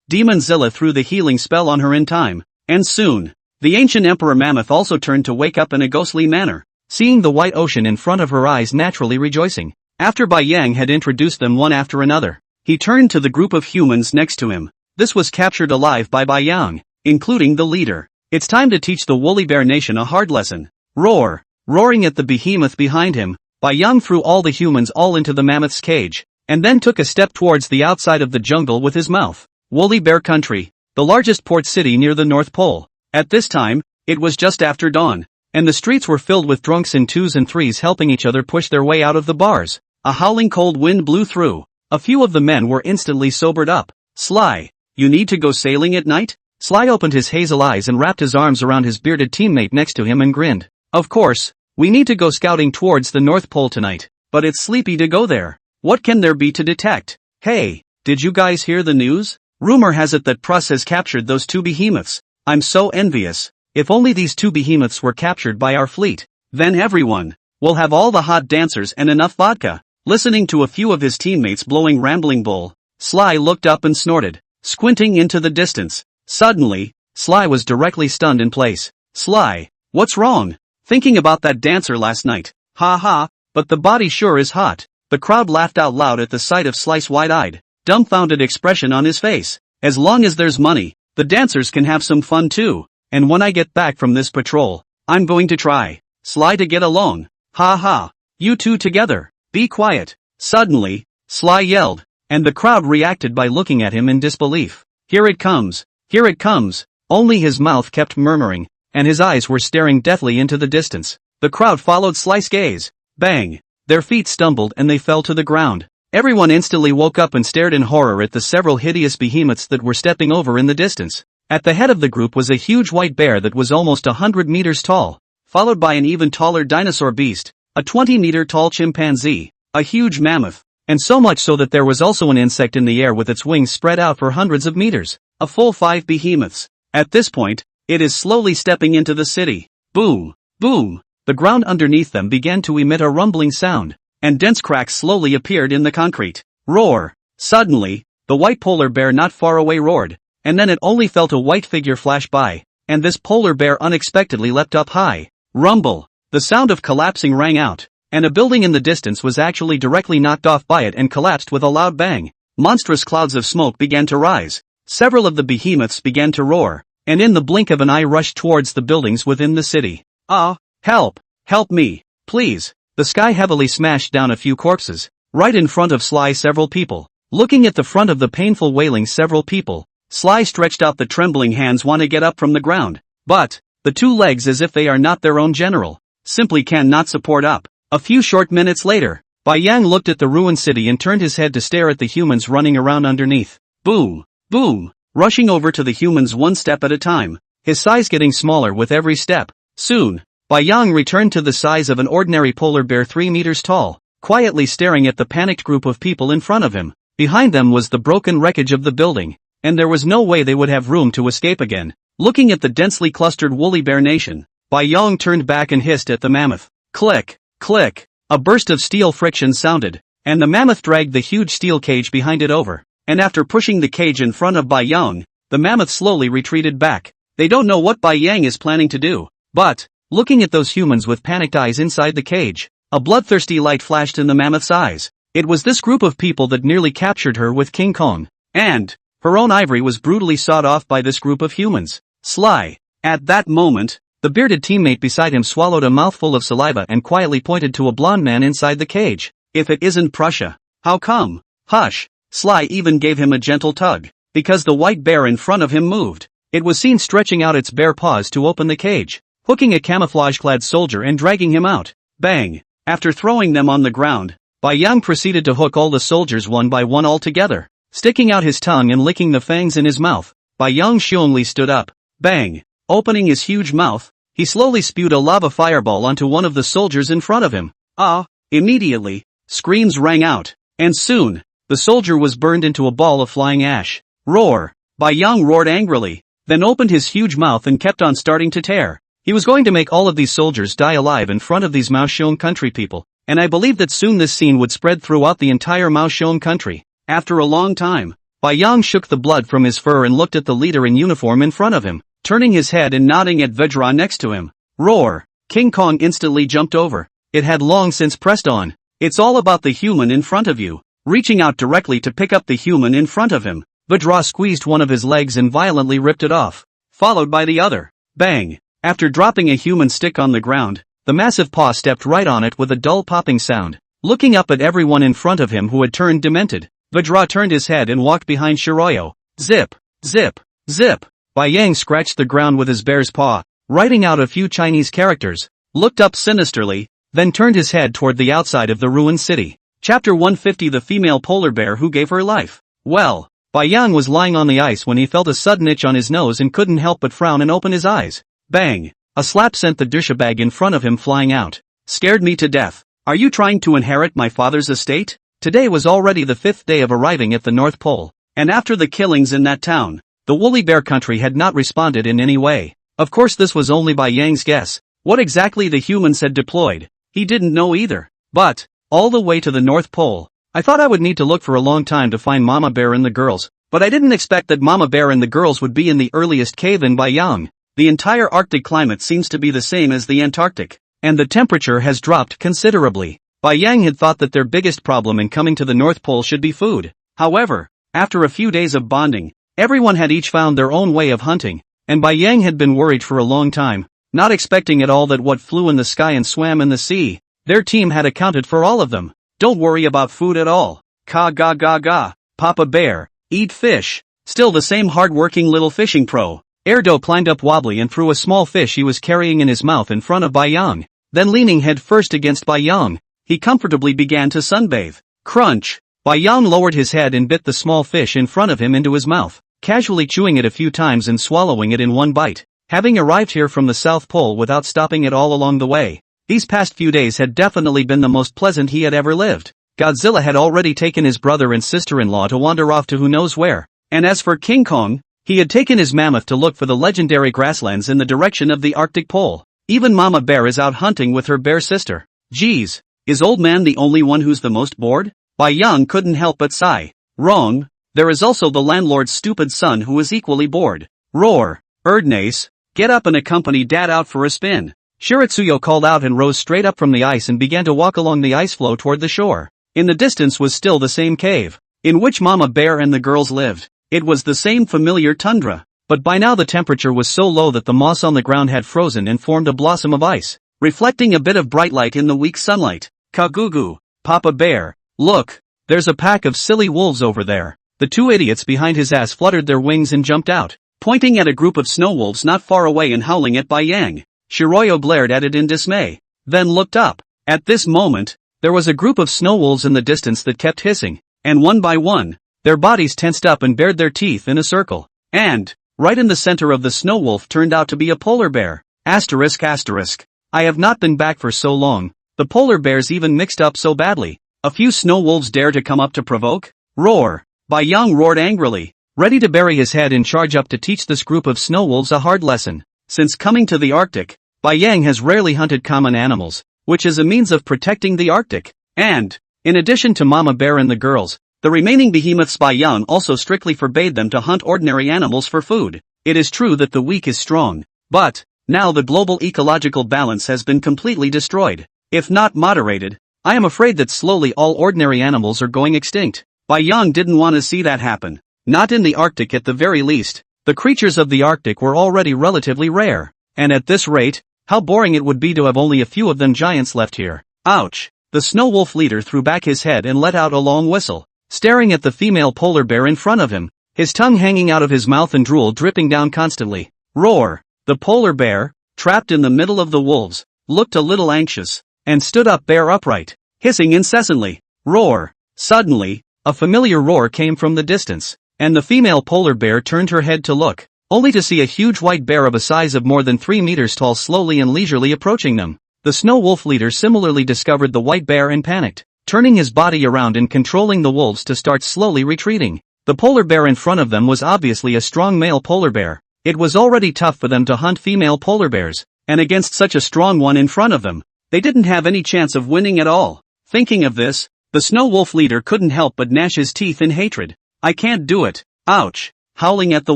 Demon Zilla threw the healing spell on her in time, and soon, the ancient Emperor Mammoth also turned to wake up in a ghostly manner, seeing the white ocean in front of her eyes naturally rejoicing. After Bai Yang had introduced them one after another, he turned to the group of humans next to him. This was captured alive by Bai Yang, including the leader. It's time to teach the woolly bear nation a hard lesson. Roar! Roaring at the behemoth behind him, Bai Yang threw all the humans all into the mammoth's cage, and then took a step towards the outside of the jungle with his mouth. Woolly Bear Country, the largest port city near the North Pole. At this time, it was just after dawn, and the streets were filled with drunks in twos and threes helping each other push their way out of the bars. A howling cold wind blew through. A few of the men were instantly sobered up. Sly, you need to go sailing at night? Sly opened his hazel eyes and wrapped his arms around his bearded teammate next to him and grinned. Of course, we need to go scouting towards the North Pole tonight, but it's sleepy to go there. What can there be to detect? Hey, did you guys hear the news? Rumor has it that Pruss has captured those two behemoths. I'm so envious. If only these two behemoths were captured by our fleet, then everyone will have all the hot dancers and enough vodka. Listening to a few of his teammates blowing rambling bull, Sly looked up and snorted, squinting into the distance. Suddenly, Sly was directly stunned in place. Sly, what's wrong? Thinking about that dancer last night. Ha ha, but the body sure is hot. The crowd laughed out loud at the sight of Sly's wide-eyed, dumbfounded expression on his face. As long as there's money, the dancers can have some fun too. And when I get back from this patrol, I'm going to try, Sly, to get along. Ha ha, you two together. Be quiet. Suddenly, Sly yelled, and the crowd reacted by looking at him in disbelief. Here it comes. Here it comes. Only his mouth kept murmuring, and his eyes were staring deathly into the distance. The crowd followed Sly's gaze. Bang! Their feet stumbled and they fell to the ground. Everyone instantly woke up and stared in horror at the several hideous behemoths that were stepping over in the distance. At the head of the group was a huge white bear that was almost 100 meters tall, followed by an even taller dinosaur beast, a 20-meter tall chimpanzee, a huge mammoth, and so much so that there was also an insect in the air with its wings spread out for hundreds of meters. A full 5 behemoths. At this point, it is slowly stepping into the city. Boom! Boom! the ground underneath them began to emit a rumbling sound, and dense cracks slowly appeared in the concrete. Roar! Suddenly, the white polar bear not far away roared, and then it only felt a white figure flash by, and this polar bear unexpectedly leapt up high. Rumble! The sound of collapsing rang out, and a building in the distance was actually directly knocked off by it and collapsed with a loud bang. Monstrous clouds of smoke began to rise. Several of the behemoths began to roar, and in the blink of an eye rushed towards the buildings within the city. Ah! Help! Help me! Please! The sky heavily smashed down a few corpses. Right in front of Sly several people. Looking at the front of the painful wailing several people, Sly stretched out the trembling hands want to get up from the ground. But, the two legs as if they are not their own general, simply cannot support up. A few short minutes later, Bai Yang looked at the ruined city and turned his head to stare at the humans running around underneath. Boom! Boom! Rushing over to the humans one step at a time, his size getting smaller with every step. Soon, Bai Yang returned to the size of an ordinary polar bear 3 meters tall, quietly staring at the panicked group of people in front of him. Behind them was the broken wreckage of the building, and there was no way they would have room to escape again. Looking at the densely clustered woolly bear nation, Bai Yang turned back and hissed at the mammoth. Click! Click! A burst of steel friction sounded, and the mammoth dragged the huge steel cage behind it over, and after pushing the cage in front of Bai Yang, the mammoth slowly retreated back. They don't know what Bai Yang is planning to do, but, looking at those humans with panicked eyes inside the cage, a bloodthirsty light flashed in the mammoth's eyes. It was this group of people that nearly captured her with King Kong, and her own ivory was brutally sawed off by this group of humans. Sly. At that moment, the bearded teammate beside him swallowed a mouthful of saliva and quietly pointed to a blond man inside the cage. If it isn't Prussia. How come? Hush. Sly even gave him a gentle tug, because the white bear in front of him moved. It was seen stretching out its bare paws to open the cage, hooking a camouflage-clad soldier and dragging him out. Bang! After throwing them on the ground, Bai Yang proceeded to hook all the soldiers one by one all together. Sticking out his tongue and licking the fangs in his mouth, Bai Yang xiongli stood up. Bang! Opening his huge mouth, he slowly spewed a lava fireball onto one of the soldiers in front of him. Ah! Immediately, screams rang out, and soon, the soldier was burned into a ball of flying ash. Roar! Bai Yang roared angrily, then opened his huge mouth and kept on starting to tear. He was going to make all of these soldiers die alive in front of these Maoxiong country people. And I believe that soon this scene would spread throughout the entire Maoxiong country. After a long time, Bai Yang shook the blood from his fur and looked at the leader in uniform in front of him, turning his head and nodding at Vajra next to him. Roar! King Kong instantly jumped over. It had long since pressed on. It's all about the human in front of you. Reaching out directly to pick up the human in front of him, Vajra squeezed one of his legs and violently ripped it off, followed by the other. Bang! After dropping a human stick on the ground, the massive paw stepped right on it with a dull popping sound. Looking up at everyone in front of him who had turned demented, Vajra turned his head and walked behind Shiroyo. Zip! Zip! Zip! Bai Yang scratched the ground with his bear's paw, writing out a few Chinese characters, looked up sinisterly, then turned his head toward the outside of the ruined city. Chapter 150 The Female Polar Bear Who Gave Her Life. Well, Bai Yang was lying on the ice when he felt a sudden itch on his nose and couldn't help but frown and open his eyes. Bang! A slap sent the dusha bag in front of him flying out. Scared me to death. Are you trying to inherit my father's estate? Today was already the 5th day of arriving at the North Pole, and after the killings in that town, the woolly bear country had not responded in any way. Of course this was only Bai Yang's guess. What exactly the humans had deployed, he didn't know either. But, all the way to the North Pole, I thought I would need to look for a long time to find Mama Bear and the girls, but I didn't expect that Mama Bear and the girls would be in the earliest cave in Bai Yang. The entire Arctic climate seems to be the same as the Antarctic, and the temperature has dropped considerably. Bai Yang had thought that their biggest problem in coming to the North Pole should be food. However, after a few days of bonding, everyone had each found their own way of hunting, and Bai Yang had been worried for a long time, not expecting at all that what flew in the sky and swam in the sea, their team had accounted for all of them. Don't worry about food at all. Ka ga ga ga, Papa Bear, eat fish. Still the same hard-working little fishing pro. Erdo climbed up wobbly and threw a small fish he was carrying in his mouth in front of Bai Yang. Then leaning head first against Bai Yang, he comfortably began to sunbathe. Crunch! Bai Yang lowered his head and bit the small fish in front of him into his mouth, casually chewing it a few times and swallowing it in one bite. Having arrived here from the South Pole without stopping at all along the way, these past few days had definitely been the most pleasant he had ever lived. Godzilla had already taken his brother and sister-in-law to wander off to who knows where, and as for King Kong, he had taken his mammoth to look for the legendary grasslands in the direction of the Arctic Pole. Even Mama Bear is out hunting with her bear sister. Geez, is old man the only one who's the most bored? Bai Yang couldn't help but sigh. Wrong, there is also the landlord's stupid son who is equally bored. Roar, Erdnace, get up and accompany Dad out for a spin. Shiritsuyo called out and rose straight up from the ice and began to walk along the ice floe toward the shore. In the distance was still the same cave, in which Mama Bear and the girls lived. It was the same familiar tundra, but by now the temperature was so low that the moss on the ground had frozen and formed a blossom of ice, reflecting a bit of bright light in the weak sunlight. Kagugu, Papa Bear, look, there's a pack of silly wolves over there. The two idiots behind his ass fluttered their wings and jumped out, pointing at a group of snow wolves not far away and howling at Bai Yang. Shiroyo glared at it in dismay, then looked up. At this moment, there was a group of snow wolves in the distance that kept hissing, and one by one, their bodies tensed up and bared their teeth in a circle. And, right in the center of the snow wolf turned out to be a polar bear. Asterisk asterisk. I have not been back for so long. The polar bears even mixed up so badly. A few snow wolves dare to come up to provoke? Roar. Bai Yang roared angrily, ready to bury his head in charge up to teach this group of snow wolves a hard lesson. Since coming to the Arctic, Bai Yang has rarely hunted common animals, which is a means of protecting the Arctic. And, in addition to Mama Bear and the girls, the remaining behemoths Bai Yang also strictly forbade them to hunt ordinary animals for food. It is true that the weak is strong, but, now the global ecological balance has been completely destroyed. If not moderated, I am afraid that slowly all ordinary animals are going extinct. Bai Yang didn't want to see that happen. Not in the Arctic at the very least. The creatures of the Arctic were already relatively rare, and at this rate, how boring it would be to have only a few of them giants left here. Ouch! The snow wolf leader threw back his head and let out a long whistle, staring at the female polar bear in front of him, his tongue hanging out of his mouth and drool dripping down constantly. Roar! The polar bear, trapped in the middle of the wolves, looked a little anxious, and stood up bear upright, hissing incessantly. Roar! Suddenly, a familiar roar came from the distance, and the female polar bear turned her head to look, only to see a huge white bear of a size of more than 3 meters tall slowly and leisurely approaching them. The snow wolf leader similarly discovered the white bear and panicked, turning his body around and controlling the wolves to start slowly retreating. The polar bear in front of them was obviously a strong male polar bear. It was already tough for them to hunt female polar bears, and against such a strong one in front of them, they didn't have any chance of winning at all. Thinking of this, the snow wolf leader couldn't help but gnash his teeth in hatred. I can't do it. Ouch! Howling at the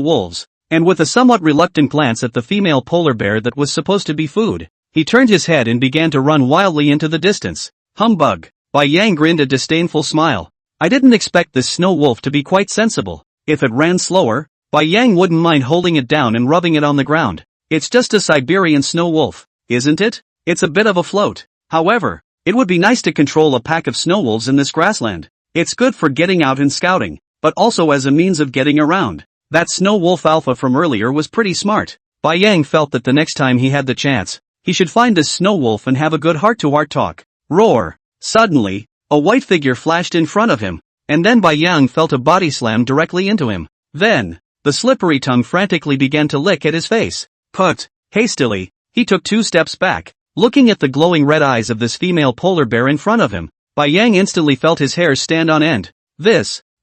wolves, and with a somewhat reluctant glance at the female polar bear that was supposed to be food, he turned his head and began to run wildly into the distance. Humbug! Bai Yang grinned a disdainful smile. I didn't expect this snow wolf to be quite sensible. If it ran slower, Bai Yang wouldn't mind holding it down and rubbing it on the ground. It's just a Siberian snow wolf, isn't it? It's a bit of a float. However, it would be nice to control a pack of snow wolves in this grassland. It's good for getting out and scouting, but also as a means of getting around. That snow wolf alpha from earlier was pretty smart. Bai Yang felt that the next time he had the chance, he should find this snow wolf and have a good heart-to-heart talk. Roar! Suddenly, a white figure flashed in front of him, and then Bai Yang felt a body slam directly into him. Then, the slippery tongue frantically began to lick at his face. Put! Hastily, he took 2 steps back, looking at the glowing red eyes of this female polar bear in front of him. Bai Yang instantly felt his hair stand on end.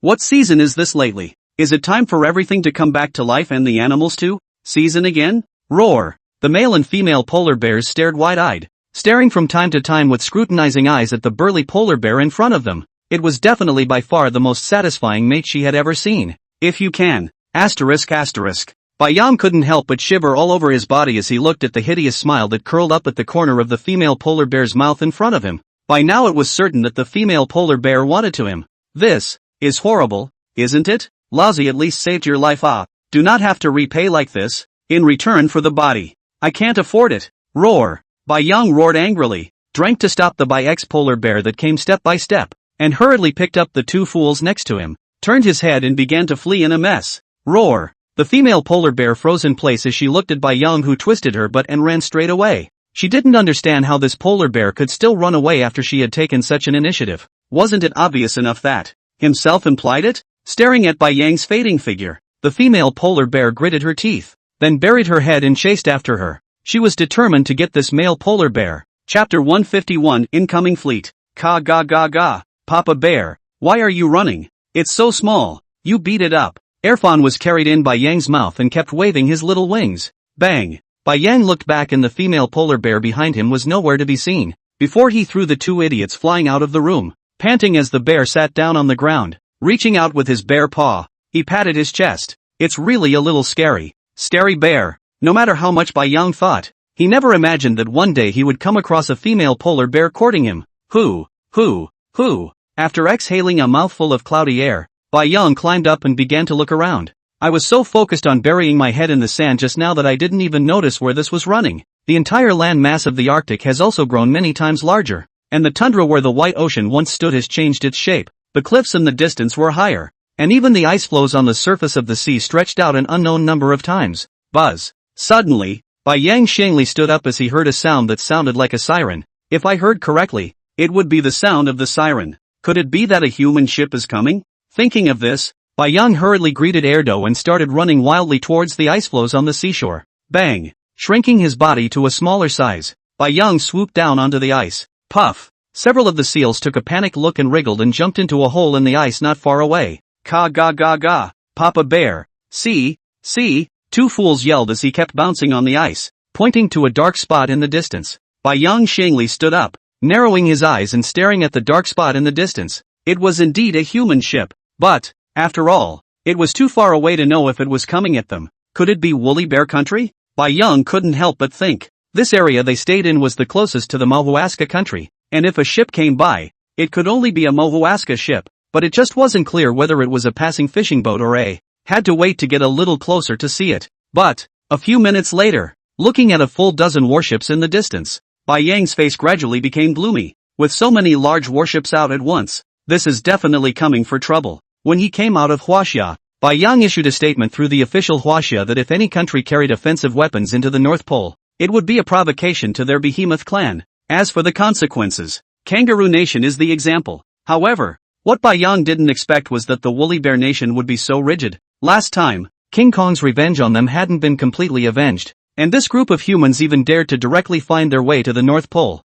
What season is this lately? Is it time for everything to come back to life and the animals too? Season again? Roar! The male and female polar bears stared wide-eyed, staring from time to time with scrutinizing eyes at the burly polar bear in front of them. It was definitely by far the most satisfying mate she had ever seen. If you can. Asterisk asterisk. Bai Yang couldn't help but shiver all over his body as he looked at the hideous smile that curled up at the corner of the female polar bear's mouth in front of him. By now it was certain that the female polar bear wanted to him. This is horrible, isn't it? Lousy at least saved your life. Do not have to repay like this, in return for the body. I can't afford it. Roar! Bai Yang roared angrily, drank to stop the Bai X polar bear that came step by step, and hurriedly picked up the 2 fools next to him, turned his head and began to flee in a mess. Roar! The female polar bear froze in place as she looked at Bai Yang, who twisted her butt and ran straight away. She didn't understand how this polar bear could still run away after she had taken such an initiative. Wasn't it obvious enough that himself implied it? Staring at Bai Yang's fading figure, the female polar bear gritted her teeth, then buried her head and chased after her. She was determined to get this male polar bear. Chapter 151 Incoming Fleet. Ka ga ga ga. Papa Bear, why are you running? It's so small. You beat it up. Erfan was carried in by Yang's mouth and kept waving his little wings. Bang! Bai Yang looked back and the female polar bear behind him was nowhere to be seen, before he threw the two idiots flying out of the room. Panting as the bear sat down on the ground, reaching out with his bare paw, he patted his chest. It's really a little scary. Scary bear. No matter how much Bai Yang thought, he never imagined that one day he would come across a female polar bear courting him. Who? After exhaling a mouthful of cloudy air, Bai Yang climbed up and began to look around. I was so focused on burying my head in the sand just now that I didn't even notice where this was running. The entire land mass of the Arctic has also grown many times larger, and the tundra where the White Ocean once stood has changed its shape. The cliffs in the distance were higher, and even the ice floes on the surface of the sea stretched out an unknown number of times. Buzz. Suddenly, Bai Yang Shangli stood up as he heard a sound that sounded like a siren. If I heard correctly, it would be the sound of the siren. Could it be that a human ship is coming? Thinking of this, Bai Yang hurriedly greeted Erdo and started running wildly towards the ice floes on the seashore. Bang! Shrinking his body to a smaller size, Bai Yang swooped down onto the ice. Puff! Several of the seals took a panicked look and wriggled and jumped into a hole in the ice not far away. Ka ga ga ga! Papa Bear! See! Two fools yelled as he kept bouncing on the ice, pointing to a dark spot in the distance. Bai Yang Shangli stood up, narrowing his eyes and staring at the dark spot in the distance. It was indeed a human ship, but, after all, it was too far away to know if it was coming at them. Could it be Woolly Bear Country? Bai Yang couldn't help but think. This area they stayed in was the closest to the manhwareska country, and if a ship came by, it could only be a manhwareska ship, but it just wasn't clear whether it was a passing fishing boat or a. Had to wait to get a little closer to see it. But, a few minutes later, looking at a full dozen warships in the distance, Bai Yang's face gradually became gloomy. With so many large warships out at once, this is definitely coming for trouble. When he came out of Huaxia, Bai Yang issued a statement through the official Huaxia that if any country carried offensive weapons into the North Pole, it would be a provocation to their behemoth clan. As for the consequences, Kangaroo Nation is the example. However, what Bai Yang didn't expect was that the Woolly Bear Nation would be so rigid. Last time, King Kong's revenge on them hadn't been completely avenged, and this group of humans even dared to directly find their way to the North Pole.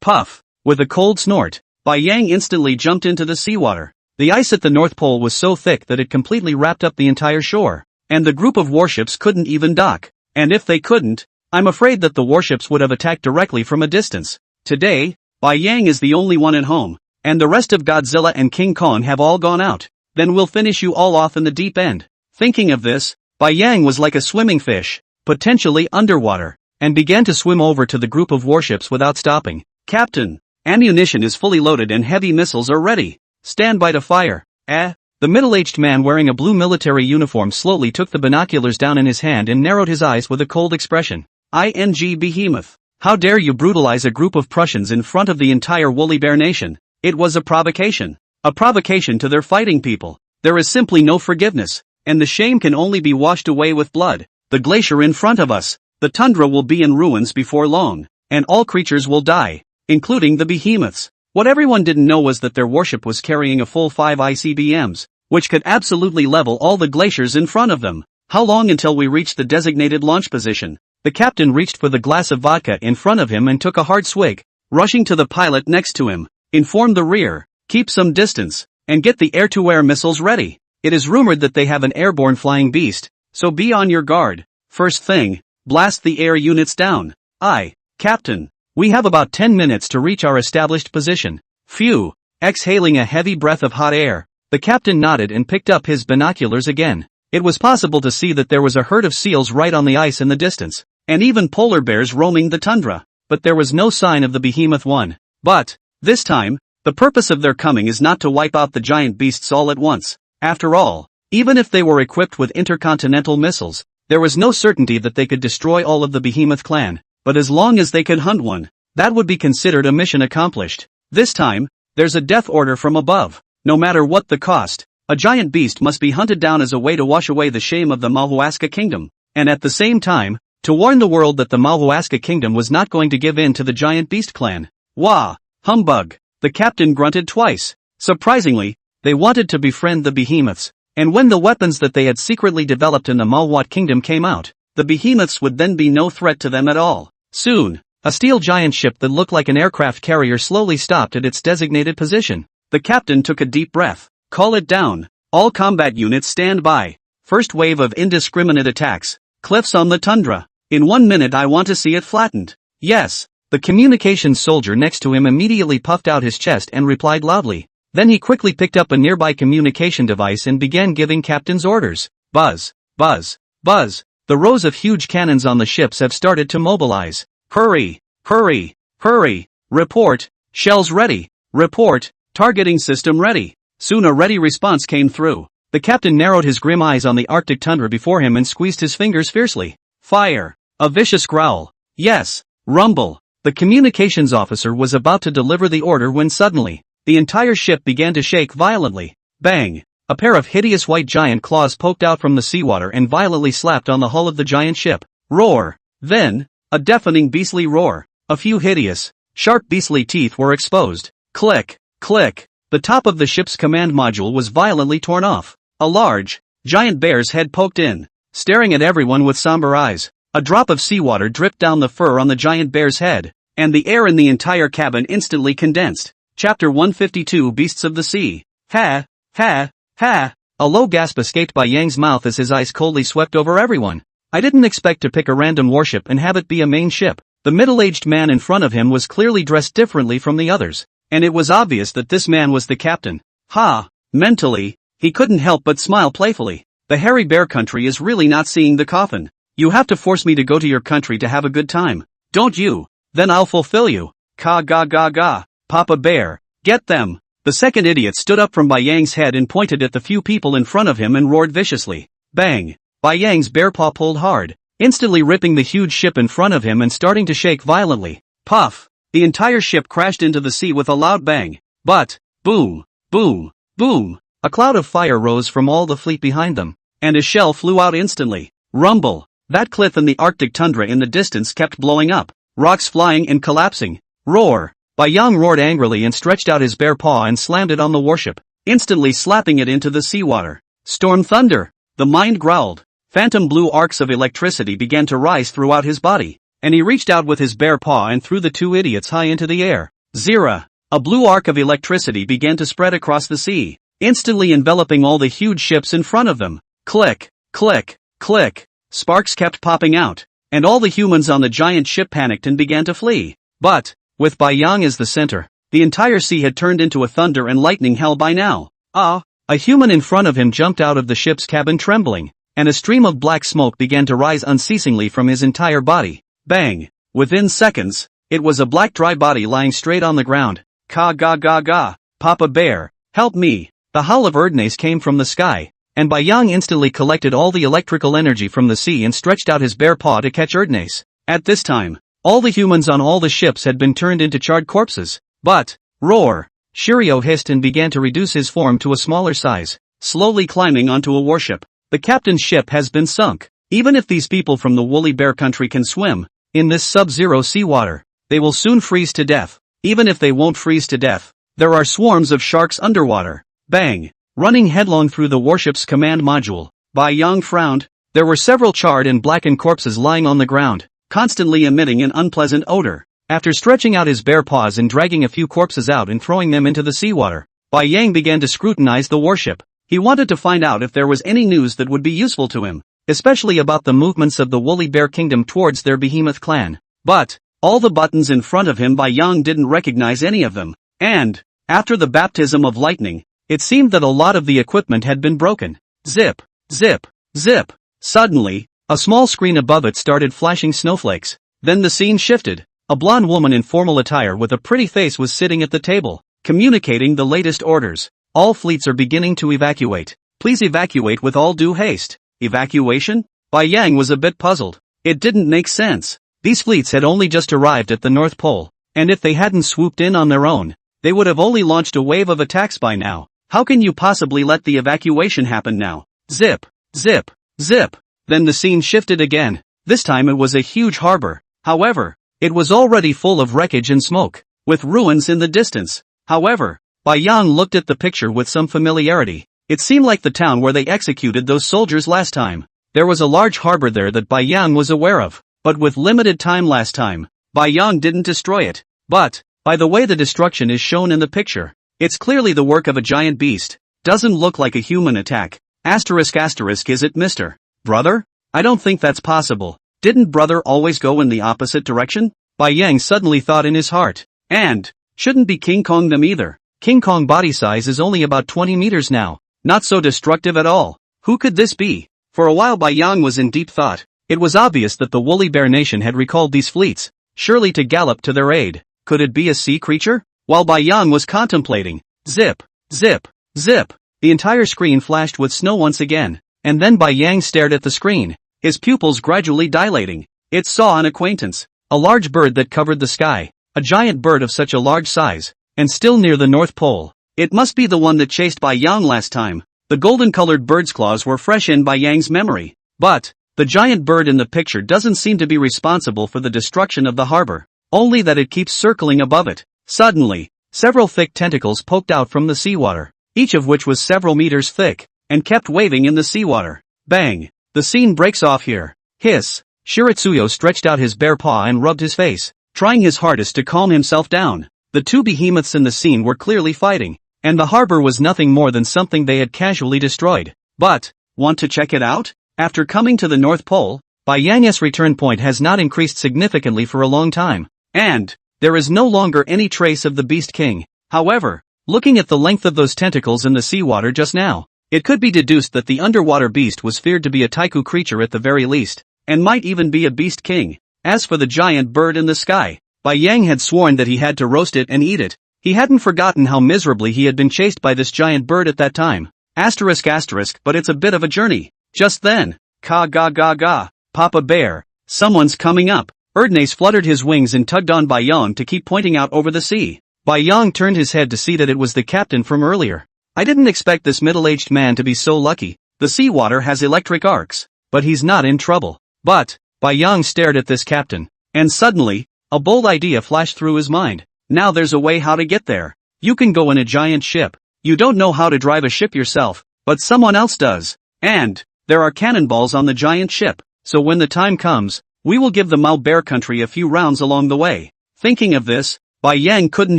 Puff. With a cold snort, Bai Yang instantly jumped into the seawater. The ice at the North Pole was so thick that it completely wrapped up the entire shore, and the group of warships couldn't even dock. And if they couldn't, I'm afraid that the warships would have attacked directly from a distance. Today, Bai Yang is the only one at home, and the rest of Godzilla and King Kong have all gone out. Then we'll finish you all off in the deep end. Thinking of this, Bai Yang was like a swimming fish, potentially underwater, and began to swim over to the group of warships without stopping. Captain, ammunition is fully loaded and heavy missiles are ready. Stand by to fire. The middle-aged man wearing a blue military uniform slowly took the binoculars down in his hand and narrowed his eyes with a cold expression. Behemoth. How dare you brutalize a group of Prussians in front of the entire Woolly Bear Nation? It was a provocation. A provocation to their fighting people. There is simply no forgiveness, and the shame can only be washed away with blood. The glacier in front of us, the tundra will be in ruins before long, and all creatures will die, including the behemoths. What everyone didn't know was that their warship was carrying a full 5 ICBMs, which could absolutely level all the glaciers in front of them. How long until we reach the designated launch position? The captain reached for the glass of vodka in front of him and took a hard swig, rushing to the pilot next to him. Inform the rear. Keep some distance, and get the air-to-air missiles ready. It is rumored that they have an airborne flying beast, so be on your guard. First thing, blast the air units down. Aye, Captain. We have about 10 minutes to reach our established position. Phew. Exhaling a heavy breath of hot air, the captain nodded and picked up his binoculars again. It was possible to see that there was a herd of seals right on the ice in the distance, and even polar bears roaming the tundra, but there was no sign of the behemoth one. But, this time, the purpose of their coming is not to wipe out the giant beasts all at once. After all, even if they were equipped with intercontinental missiles, there was no certainty that they could destroy all of the behemoth clan, but as long as they could hunt one, that would be considered a mission accomplished. This time, there's a death order from above. No matter what the cost, a giant beast must be hunted down as a way to wash away the shame of the manhwareska kingdom, and at the same time, to warn the world that the manhwareska kingdom was not going to give in to the giant beast clan. Wah! Humbug! The captain grunted twice. Surprisingly, they wanted to befriend the behemoths, and when the weapons that they had secretly developed in the Malwat kingdom came out, the behemoths would then be no threat to them at all. Soon, a steel giant ship that looked like an aircraft carrier slowly stopped at its designated position. The captain took a deep breath. Call it down. All combat units stand by. First wave of indiscriminate attacks. Cliffs on the tundra. In 1 minute I want to see it flattened. Yes. The communications soldier next to him immediately puffed out his chest and replied loudly. Then he quickly picked up a nearby communication device and began giving captain's orders. Buzz, buzz, buzz. The rows of huge cannons on the ships have started to mobilize. Hurry, hurry, hurry. Report, shells ready. Report, targeting system ready. Soon a ready response came through. The captain narrowed his grim eyes on the Arctic tundra before him and squeezed his fingers fiercely. Fire. A vicious growl. Yes. Rumble. The communications officer was about to deliver the order when suddenly, the entire ship began to shake violently. Bang! A pair of hideous white giant claws poked out from the seawater and violently slapped on the hull of the giant ship. Roar! Then, a deafening beastly roar. A few hideous, sharp beastly teeth were exposed. Click! Click! The top of the ship's command module was violently torn off. A large, giant bear's head poked in, staring at everyone with somber eyes. A drop of seawater dripped down the fur on the giant bear's head, and the air in the entire cabin instantly condensed. Chapter 152 Beasts of the Sea. Ha, ha, ha. A low gasp escaped by Yang's mouth as his eyes coldly swept over everyone. I didn't expect to pick a random warship and have it be a main ship. The middle-aged man in front of him was clearly dressed differently from the others, and it was obvious that this man was the captain. Ha! Mentally, he couldn't help but smile playfully. The hairy bear country is really not seeing the coffin. You have to force me to go to your country to have a good time, don't you? Then I'll fulfill you. Ka ga ga ga. Papa Bear, get them. The second idiot stood up from Bai Yang's head and pointed at the few people in front of him and roared viciously. Bang! Bai Yang's bear paw pulled hard, instantly ripping the huge ship in front of him and starting to shake violently. Puff! The entire ship crashed into the sea with a loud bang. But, boom, boom, boom, a cloud of fire rose from all the fleet behind them, and a shell flew out instantly. Rumble! That cliff in the Arctic tundra in the distance kept blowing up, rocks flying and collapsing. Roar! Bai Yang roared angrily and stretched out his bare paw and slammed it on the warship, instantly slapping it into the seawater. Storm thunder! The mind growled. Phantom blue arcs of electricity began to rise throughout his body, and he reached out with his bare paw and threw the two idiots high into the air. Zira! A blue arc of electricity began to spread across the sea, instantly enveloping all the huge ships in front of them. Click! Click! Click! Sparks kept popping out, and all the humans on the giant ship panicked and began to flee. But, with Bai Yang as the center, the entire sea had turned into a thunder and lightning hell by now. A human in front of him jumped out of the ship's cabin trembling, and a stream of black smoke began to rise unceasingly from his entire body. Bang! Within seconds, it was a black dry body lying straight on the ground. Ka ga ga ga. Papa Bear, help me. The howl of Erdnase came from the sky, and Bai Yang instantly collected all the electrical energy from the sea and stretched out his bare paw to catch Erdnase. At this time, all the humans on all the ships had been turned into charred corpses. But, roar! Shiryu hissed and began to reduce his form to a smaller size, slowly climbing onto a warship. The captain's ship has been sunk. Even if these people from the woolly bear country can swim, in this sub-zero seawater, they will soon freeze to death. Even if they won't freeze to death, there are swarms of sharks underwater. Bang! Running headlong through the warship's command module, Bai Yang frowned. There were several charred and blackened corpses lying on the ground, constantly emitting an unpleasant odor. After stretching out his bare paws and dragging a few corpses out and throwing them into the seawater, Bai Yang began to scrutinize the warship. He wanted to find out if there was any news that would be useful to him, especially about the movements of the woolly bear kingdom towards their behemoth clan. But, all the buttons in front of him Bai Yang didn't recognize any of them, and, after the baptism of lightning, it seemed that a lot of the equipment had been broken. Zip, zip, zip. Suddenly, a small screen above it started flashing snowflakes. Then the scene shifted. A blonde woman in formal attire with a pretty face was sitting at the table, communicating the latest orders. All fleets are beginning to evacuate. Please evacuate with all due haste. Evacuation? Bai Yang was a bit puzzled. It didn't make sense. These fleets had only just arrived at the North Pole, and if they hadn't swooped in on their own, they would have only launched a wave of attacks by now. How can you possibly let the evacuation happen now? Zip, zip, zip. Then the scene shifted again. This time it was a huge harbor. However, it was already full of wreckage and smoke, with ruins in the distance. However, Bai Yang looked at the picture with some familiarity. It seemed like the town where they executed those soldiers last time. There was a large harbor there that Bai Yang was aware of, but with limited time last time, Bai Yang didn't destroy it. But, by the way the destruction is shown in the picture, it's clearly the work of a giant beast. Doesn't look like a human attack. Asterisk asterisk, is it Mr. Brother? I don't think that's possible. Didn't brother always go in the opposite direction? Bai Yang suddenly thought in his heart. And shouldn't be King Kong them either. King Kong body size is only about 20 meters now. Not so destructive at all. Who could this be? For a while Bai Yang was in deep thought. It was obvious that the woolly bear nation had recalled these fleets, surely to gallop to their aid. Could it be a sea creature? While Bai Yang was contemplating, zip, zip, zip, the entire screen flashed with snow once again, and then Bai Yang stared at the screen, his pupils gradually dilating. It saw an acquaintance, a large bird that covered the sky, a giant bird of such a large size, and still near the North Pole. It must be the one that chased Bai Yang last time. The golden-colored bird's claws were fresh in Bai Yang's memory. But the giant bird in the picture doesn't seem to be responsible for the destruction of the harbor, only that it keeps circling above it. Suddenly, several thick tentacles poked out from the seawater, each of which was several meters thick, and kept waving in the seawater. Bang! The scene breaks off here. Hiss! Shiratsuyo stretched out his bare paw and rubbed his face, trying his hardest to calm himself down. The two behemoths in the scene were clearly fighting, and the harbor was nothing more than something they had casually destroyed. But, want to check it out? After coming to the North Pole, Bai Yang's return point has not increased significantly for a long time, and there is no longer any trace of the Beast King. However, looking at the length of those tentacles in the seawater just now, it could be deduced that the underwater beast was feared to be a taiku creature at the very least, and might even be a Beast King. As for the giant bird in the sky, Bai Yang had sworn that he had to roast it and eat it. He hadn't forgotten how miserably he had been chased by this giant bird at that time. Asterisk asterisk, but it's a bit of a journey. Just then, ka ga ga ga, Papa Bear, someone's coming up. Erdnase fluttered his wings and tugged on Bai Yang to keep pointing out over the sea. Bai Yang turned his head to see that it was the captain from earlier. I didn't expect this middle-aged man to be so lucky. The seawater has electric arcs, but he's not in trouble. But Bai Yang stared at this captain, and suddenly, a bold idea flashed through his mind. Now there's a way how to get there. You can go in a giant ship. You don't know how to drive a ship yourself, but someone else does. And there are cannonballs on the giant ship, so when the time comes, we will give the Mao Bear country a few rounds along the way. Thinking of this, Bai Yang couldn't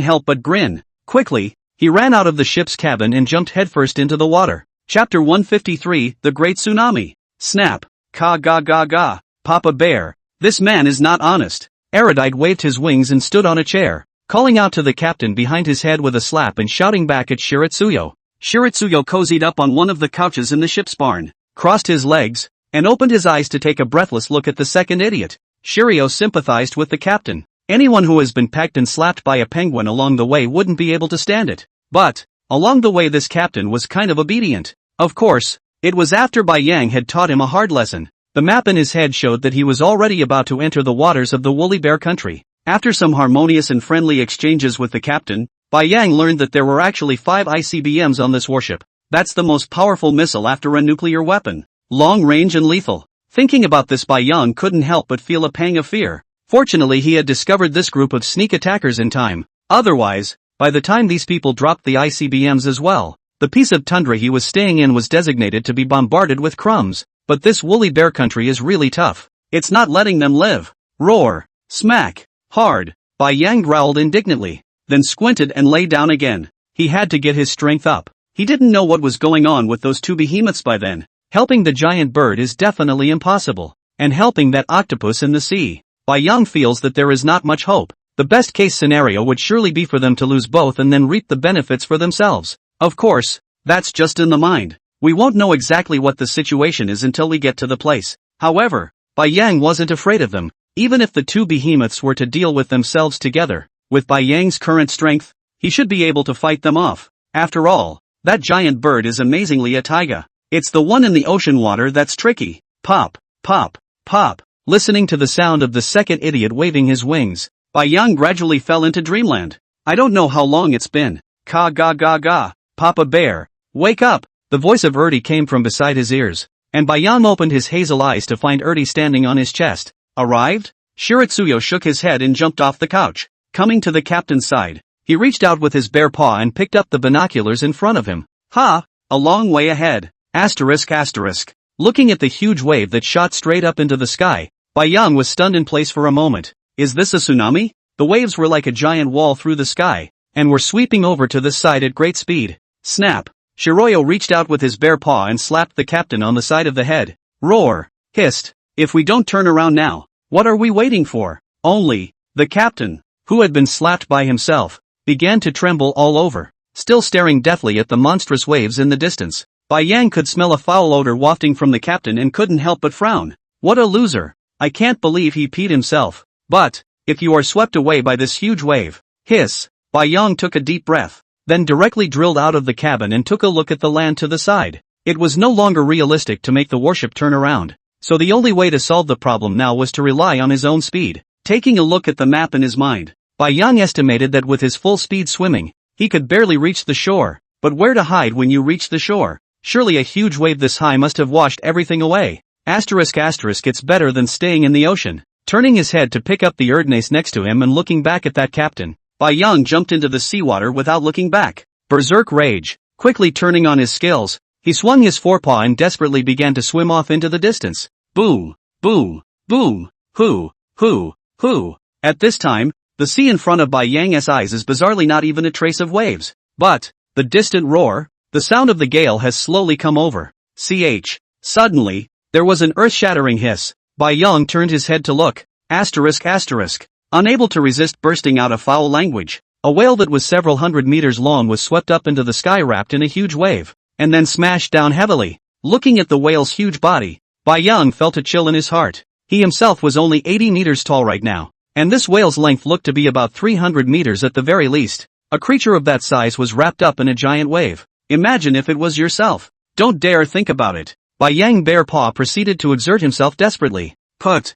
help but grin. Quickly, he ran out of the ship's cabin and jumped headfirst into the water. Chapter 153, The Great Tsunami. Snap. Ka ga ga ga, Papa Bear. This man is not honest. Erudite waved his wings and stood on a chair, calling out to the captain behind his head with a slap and shouting back at Shiratsuyo. Shiratsuyo cozied up on one of the couches in the ship's barn, crossed his legs, and opened his eyes to take a breathless look at the second idiot. Shirio sympathized with the captain. Anyone who has been pecked and slapped by a penguin along the way wouldn't be able to stand it. But along the way this captain was kind of obedient. Of course, it was after Bai Yang had taught him a hard lesson. The map in his head showed that he was already about to enter the waters of the woolly bear country. After some harmonious and friendly exchanges with the captain, Bai Yang learned that there were actually 5 ICBMs on this warship. That's the most powerful missile after a nuclear weapon. Long range and lethal. Thinking about this, Bai Yang couldn't help but feel a pang of fear. Fortunately he had discovered this group of sneak attackers in time. Otherwise, by the time these people dropped the ICBMs as well, the piece of tundra he was staying in was designated to be bombarded with crumbs. But this woolly bear country is really tough. It's not letting them live. Roar. Smack. Hard. Bai Yang growled indignantly, then squinted and lay down again. He had to get his strength up. He didn't know what was going on with those two behemoths by then. Helping the giant bird is definitely impossible. And helping that octopus in the sea. Bai Yang feels that there is not much hope. The best case scenario would surely be for them to lose both and then reap the benefits for themselves. Of course, that's just in the mind. We won't know exactly what the situation is until we get to the place. However, Bai Yang wasn't afraid of them. Even if the two behemoths were to deal with themselves together, with Bai Yang's current strength, he should be able to fight them off. After all, that giant bird is amazingly a taiga. It's the one in the ocean water that's tricky. Pop, pop, pop. Listening to the sound of the second idiot waving his wings, Bai Yang gradually fell into dreamland. I don't know how long it's been. Ka ga ga ga, Papa Bear, wake up. The voice of Erdi came from beside his ears, and Bai Yang opened his hazel eyes to find Erdi standing on his chest. Arrived? Shiratsuyo shook his head and jumped off the couch. Coming to the captain's side, he reached out with his bare paw and picked up the binoculars in front of him. Ha! A long way ahead. Asterisk asterisk. Looking at the huge wave that shot straight up into the sky, Bai Yang was stunned in place for a moment. Is this a tsunami? The waves were like a giant wall through the sky, and were sweeping over to this side at great speed. Snap! Shiroyo reached out with his bare paw and slapped the captain on the side of the head. Roar! Hissed! If we don't turn around now, what are we waiting for? Only, the captain, who had been slapped by himself, began to tremble all over, still staring deathly at the monstrous waves in the distance. Bai Yang could smell a foul odor wafting from the captain and couldn't help but frown. What a loser. I can't believe he peed himself. But, if you are swept away by this huge wave, hiss. Bai Yang took a deep breath, then directly drilled out of the cabin and took a look at the land to the side. It was no longer realistic to make the warship turn around, so the only way to solve the problem now was to rely on his own speed. Taking a look at the map in his mind, Bai Yang estimated that with his full speed swimming, he could barely reach the shore. But where to hide when you reach the shore? Surely a huge wave this high must have washed everything away. Asterisk asterisk, it's better than staying in the ocean. Turning his head to pick up the Erdnase next to him and looking back at that captain, Bai Yang jumped into the seawater without looking back. Berserk rage. Quickly turning on his skills, he swung his forepaw and desperately began to swim off into the distance. Boom, boom, boom, hoo, hoo, hoo. At this time, the sea in front of Bai Yang's eyes is bizarrely not even a trace of waves. But, the distant roar, the sound of the gale has slowly come over. Suddenly, there was an earth-shattering hiss. Bai Yang turned his head to look. Asterisk asterisk. Unable to resist bursting out a foul language, a whale that was several hundred meters long was swept up into the sky wrapped in a huge wave, and then smashed down heavily. Looking at the whale's huge body, Bai Yang felt a chill in his heart. He himself was only 80 meters tall right now, and this whale's length looked to be about 300 meters at the very least. A creature of that size was wrapped up in a giant wave. Imagine if it was yourself. Don't dare think about it. Bai Yang bare paw proceeded to exert himself desperately. Put.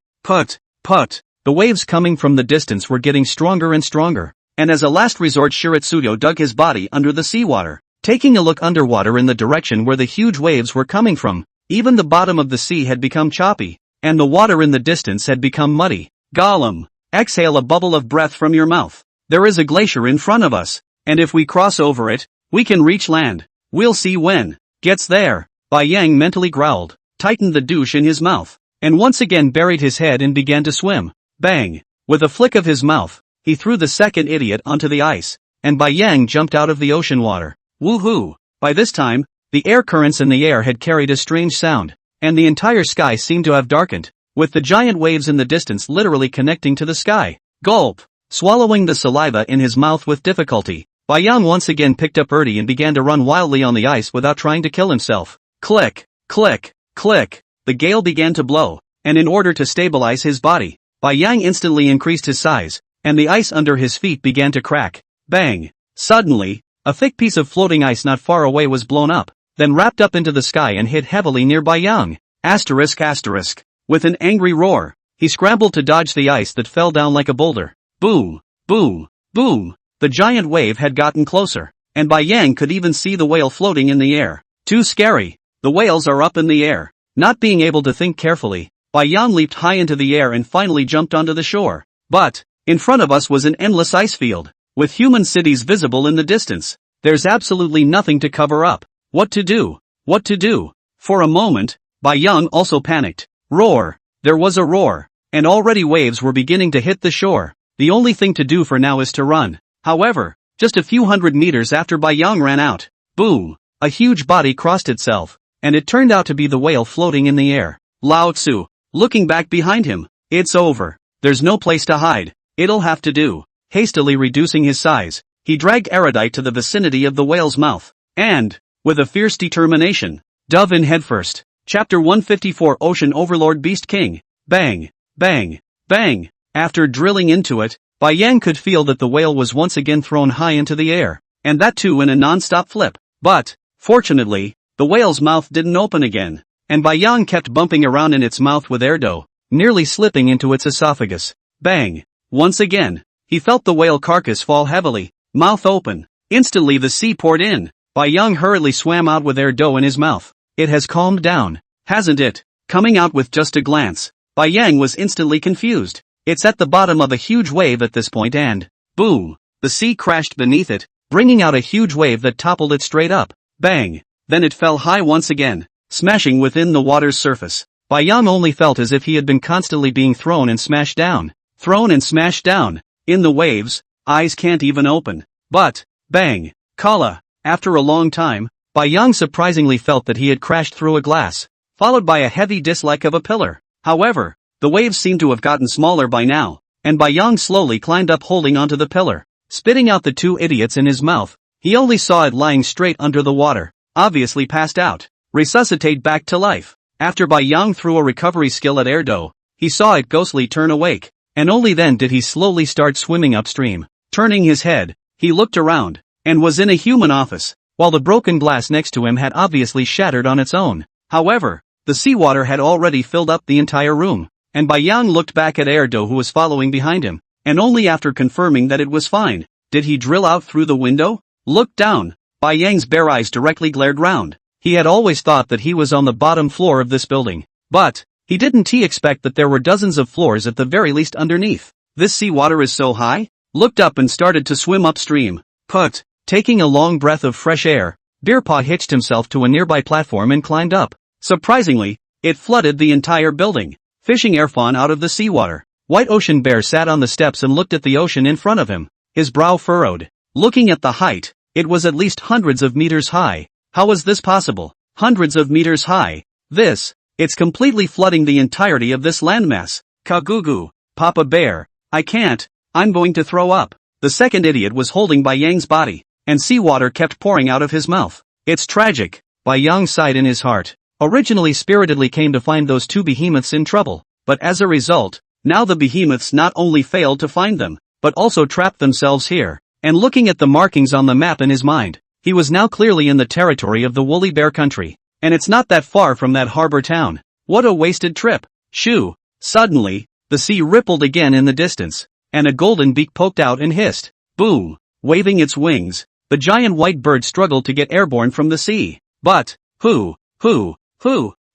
The waves coming from the distance were getting stronger and stronger, and as a last resort Shiritsuyo dug his body under the seawater, taking a look underwater in the direction where the huge waves were coming from. Even the bottom of the sea had become choppy, and the water in the distance had become muddy. Gollum, exhale a bubble of breath from your mouth. There is a glacier in front of us, and if we cross over it, we can reach land. We'll see when gets there. Bai Yang mentally growled, tightened the douche in his mouth, and once again buried his head and began to swim. Bang! With a flick of his mouth, he threw the second idiot onto the ice, and Bai Yang jumped out of the ocean water. Woohoo! By this time, the air currents in the air had carried a strange sound, and the entire sky seemed to have darkened, with the giant waves in the distance literally connecting to the sky. Gulp! Swallowing the saliva in his mouth with difficulty, Bai Yang once again picked up Ertie and began to run wildly on the ice without trying to kill himself. Click! Click! Click! The gale began to blow, and in order to stabilize his body, Bai Yang instantly increased his size, and the ice under his feet began to crack. Bang! Suddenly, a thick piece of floating ice not far away was blown up, then wrapped up into the sky and hit heavily near Bai Yang. Asterisk asterisk. With an angry roar, he scrambled to dodge the ice that fell down like a boulder. Boom! Boom! Boom! The giant wave had gotten closer, and Bai Yang could even see the whale floating in the air. Too scary. The whales are up in the air. Not being able to think carefully, Bai Yang leaped high into the air and finally jumped onto the shore. But, in front of us was an endless ice field, with human cities visible in the distance. There's absolutely nothing to cover up. What to do? What to do? For a moment, Bai Yang also panicked. Roar! There was a roar, and already waves were beginning to hit the shore. The only thing to do for now is to run. However, just a few hundred meters after Bai Yang ran out, boom! A huge body crossed itself, and it turned out to be the whale floating in the air. Lao Tzu, looking back behind him. It's over. There's no place to hide. It'll have to do. Hastily reducing his size, he dragged Erudite to the vicinity of the whale's mouth, and, with a fierce determination, dove in headfirst. Chapter 154 Ocean Overlord Beast King. Bang! Bang! Bang! After drilling into it, Bai Yang could feel that the whale was once again thrown high into the air, and that too in a non-stop flip. But, fortunately, the whale's mouth didn't open again, and Bai Yang kept bumping around in its mouth with air dough, nearly slipping into its esophagus. Bang! Once again, he felt the whale carcass fall heavily, mouth open. Instantly the sea poured in. Bai Yang hurriedly swam out with air dough in his mouth. It has calmed down, hasn't it? Coming out with just a glance, Bai Yang was instantly confused. It's at the bottom of a huge wave at this point and, boom, the sea crashed beneath it, bringing out a huge wave that toppled it straight up. Bang! Then it fell high once again, smashing within the water's surface. Bai Yang only felt as if he had been constantly being thrown and smashed down. Thrown and smashed down. In the waves, eyes can't even open. But, bang! Kala! After a long time, Bai Yang surprisingly felt that he had crashed through a glass, followed by a heavy dislike of a pillar. However, the waves seemed to have gotten smaller by now, and Bai Yang slowly climbed up holding onto the pillar, spitting out the two idiots in his mouth. He only saw it lying straight under the water, obviously passed out, resuscitate back to life. After Bai Yang threw a recovery skill at Erdo, he saw it ghostly turn awake, and only then did he slowly start swimming upstream. Turning his head, he looked around, and was in a human office, while the broken glass next to him had obviously shattered on its own. However, the seawater had already filled up the entire room, and Bai Yang looked back at Erdo who was following behind him, and only after confirming that it was fine, did he drill out through the window. Looked down. Bai Yang's bare eyes directly glared round. He had always thought that he was on the bottom floor of this building, but he didn't expect that there were dozens of floors at the very least underneath. This seawater is so high? Looked up and started to swim upstream. Put. Taking a long breath of fresh air, Beerpaw hitched himself to a nearby platform and climbed up. Surprisingly, it flooded the entire building, fishing airfawn out of the seawater. White Ocean Bear sat on the steps and looked at the ocean in front of him, his brow furrowed. Looking at the height, it was at least hundreds of meters high. How was this possible? Hundreds of meters high. It's completely flooding the entirety of this landmass. Kagugu, Papa Bear, I can't, I'm going to throw up. The second idiot was holding Bai Yang's body, and seawater kept pouring out of his mouth. It's tragic, Bai Yang sighed in his heart. Originally spiritedly came to find those two behemoths in trouble, but as a result, now the behemoths not only failed to find them, but also trapped themselves here. And looking at the markings on the map in his mind, he was now clearly in the territory of the woolly bear country, and it's not that far from that harbor town. What a wasted trip. Shoo! Suddenly, the sea rippled again in the distance, and a golden beak poked out and hissed. Boom! Waving its wings, the giant white bird struggled to get airborne from the sea. But, who?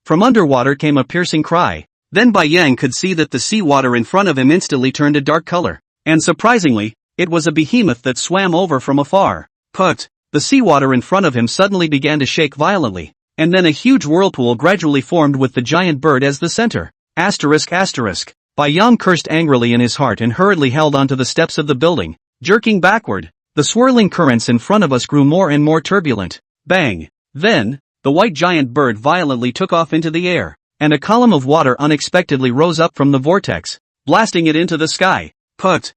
From underwater came a piercing cry. Then Bai Yang could see that the seawater in front of him instantly turned a dark color, and surprisingly, it was a behemoth that swam over from afar. Put. The seawater in front of him suddenly began to shake violently, and then a huge whirlpool gradually formed with the giant bird as the center. Asterisk. Bai Yang cursed angrily in his heart and hurriedly held onto the steps of the building, jerking backward. The swirling currents in front of us grew more and more turbulent. Bang! Then, the white giant bird violently took off into the air, and a column of water unexpectedly rose up from the vortex, blasting it into the sky. Put.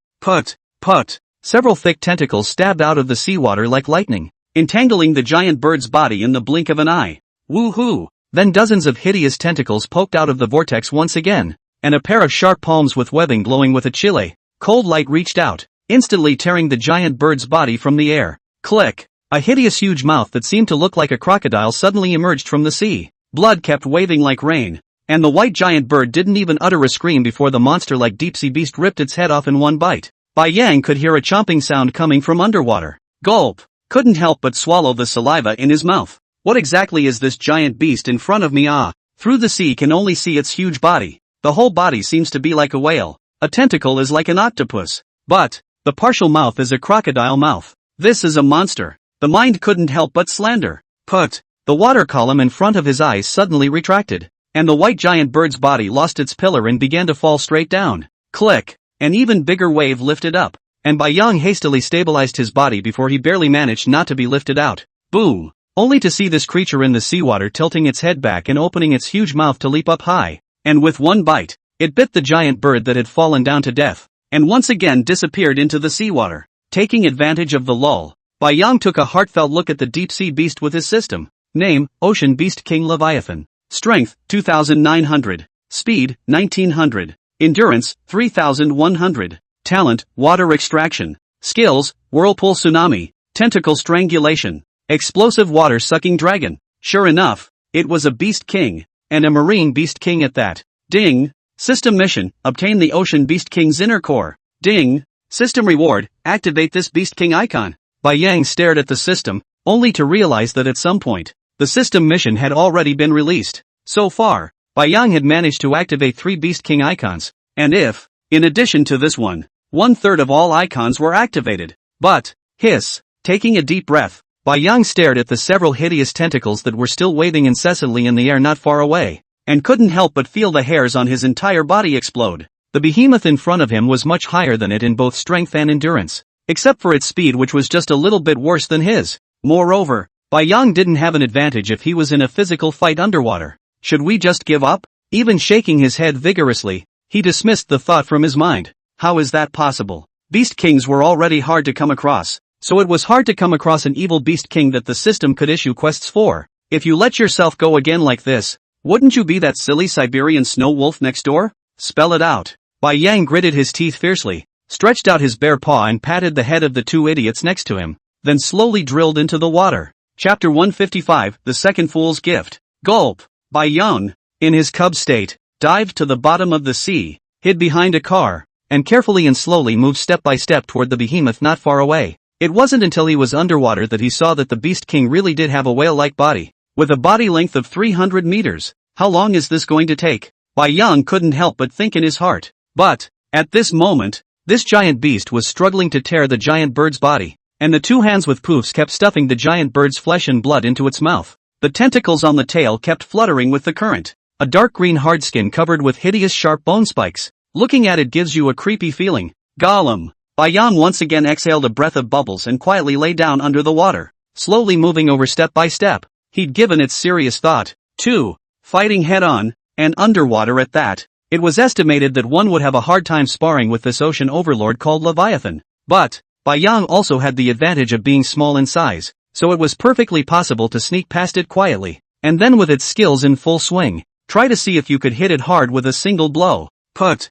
Several thick tentacles stabbed out of the seawater like lightning, entangling the giant bird's body in the blink of an eye. Woohoo! Then dozens of hideous tentacles poked out of the vortex once again, and a pair of sharp palms with webbing glowing with a chilly, cold light reached out, instantly tearing the giant bird's body from the air. Click! A hideous huge mouth that seemed to look like a crocodile suddenly emerged from the sea. Blood kept waving like rain, and the white giant bird didn't even utter a scream before the monster-like deep-sea beast ripped its head off in one bite. Bai Yang could hear a chomping sound coming from underwater. Gulp! Couldn't help but swallow the saliva in his mouth. What exactly is this giant beast in front of me? Through the sea can only see its huge body. The whole body seems to be like a whale. A tentacle is like an octopus. But, the partial mouth is a crocodile mouth. This is a monster. The mind couldn't help but slander. Put. The water column in front of his eyes suddenly retracted, and the white giant bird's body lost its pillar and began to fall straight down. Click! An even bigger wave lifted up, and Bai Yang hastily stabilized his body before he barely managed not to be lifted out. Boom! Only to see this creature in the seawater tilting its head back and opening its huge mouth to leap up high, and with one bite, it bit the giant bird that had fallen down to death, and once again disappeared into the seawater. Taking advantage of the lull, Bai Yang took a heartfelt look at the deep-sea beast with his system. Name, Ocean Beast King Leviathan. Strength, 2,900. Speed, 1,900. Endurance, 3,100. Talent, Water Extraction. Skills, Whirlpool Tsunami. Tentacle Strangulation. Explosive Water-Sucking Dragon. Sure enough, it was a Beast King, and a Marine Beast King at that. Ding! System mission, obtain the Ocean Beast King's inner core. Ding! System reward, activate this Beast King icon. Bai Yang stared at the system, only to realize that at some point, the system mission had already been released. So far, Bai Yang had managed to activate 3 Beast King icons, and if, in addition to this one-third of all icons were activated. But, taking a deep breath, Bai Yang stared at the several hideous tentacles that were still waving incessantly in the air not far away, and couldn't help but feel the hairs on his entire body explode. The behemoth in front of him was much higher than it in both strength and endurance, except for its speed, which was just a little bit worse than his. Moreover, Bai Yang didn't have an advantage if he was in a physical fight underwater. Should we just give up? Even shaking his head vigorously, he dismissed the thought from his mind. How is that possible? Beast kings were already hard to come across, so it was hard to come across an evil beast king that the system could issue quests for. If you let yourself go again like this, wouldn't you be that silly Siberian snow wolf next door? Spell it out. Bai Yang gritted his teeth fiercely, stretched out his bare paw and patted the head of the two idiots next to him, then slowly drilled into the water. Chapter 155, The Second Fool's Gift. Gulp. Bai Yang, in his cub state, dived to the bottom of the sea, hid behind a car, and carefully and slowly moved step by step toward the behemoth not far away. It wasn't until he was underwater that he saw that the Beast King really did have a whale-like body, with a body length of 300 meters. How long is this going to take? Bai Yang couldn't help but think in his heart. But, at this moment, this giant beast was struggling to tear the giant bird's body, and the two hands with poofs kept stuffing the giant bird's flesh and blood into its mouth. The tentacles on the tail kept fluttering with the current. A dark green hard skin covered with hideous sharp bone spikes. Looking at it gives you a creepy feeling. Gollum. Bai Yang once again exhaled a breath of bubbles and quietly lay down under the water, slowly moving over step by step. He'd given it serious thought, too. Fighting head-on, and underwater at that. It was estimated that one would have a hard time sparring with this ocean overlord called Leviathan. But, Bai Yang also had the advantage of being small in size, so it was perfectly possible to sneak past it quietly, and then with its skills in full swing, try to see if you could hit it hard with a single blow. Put.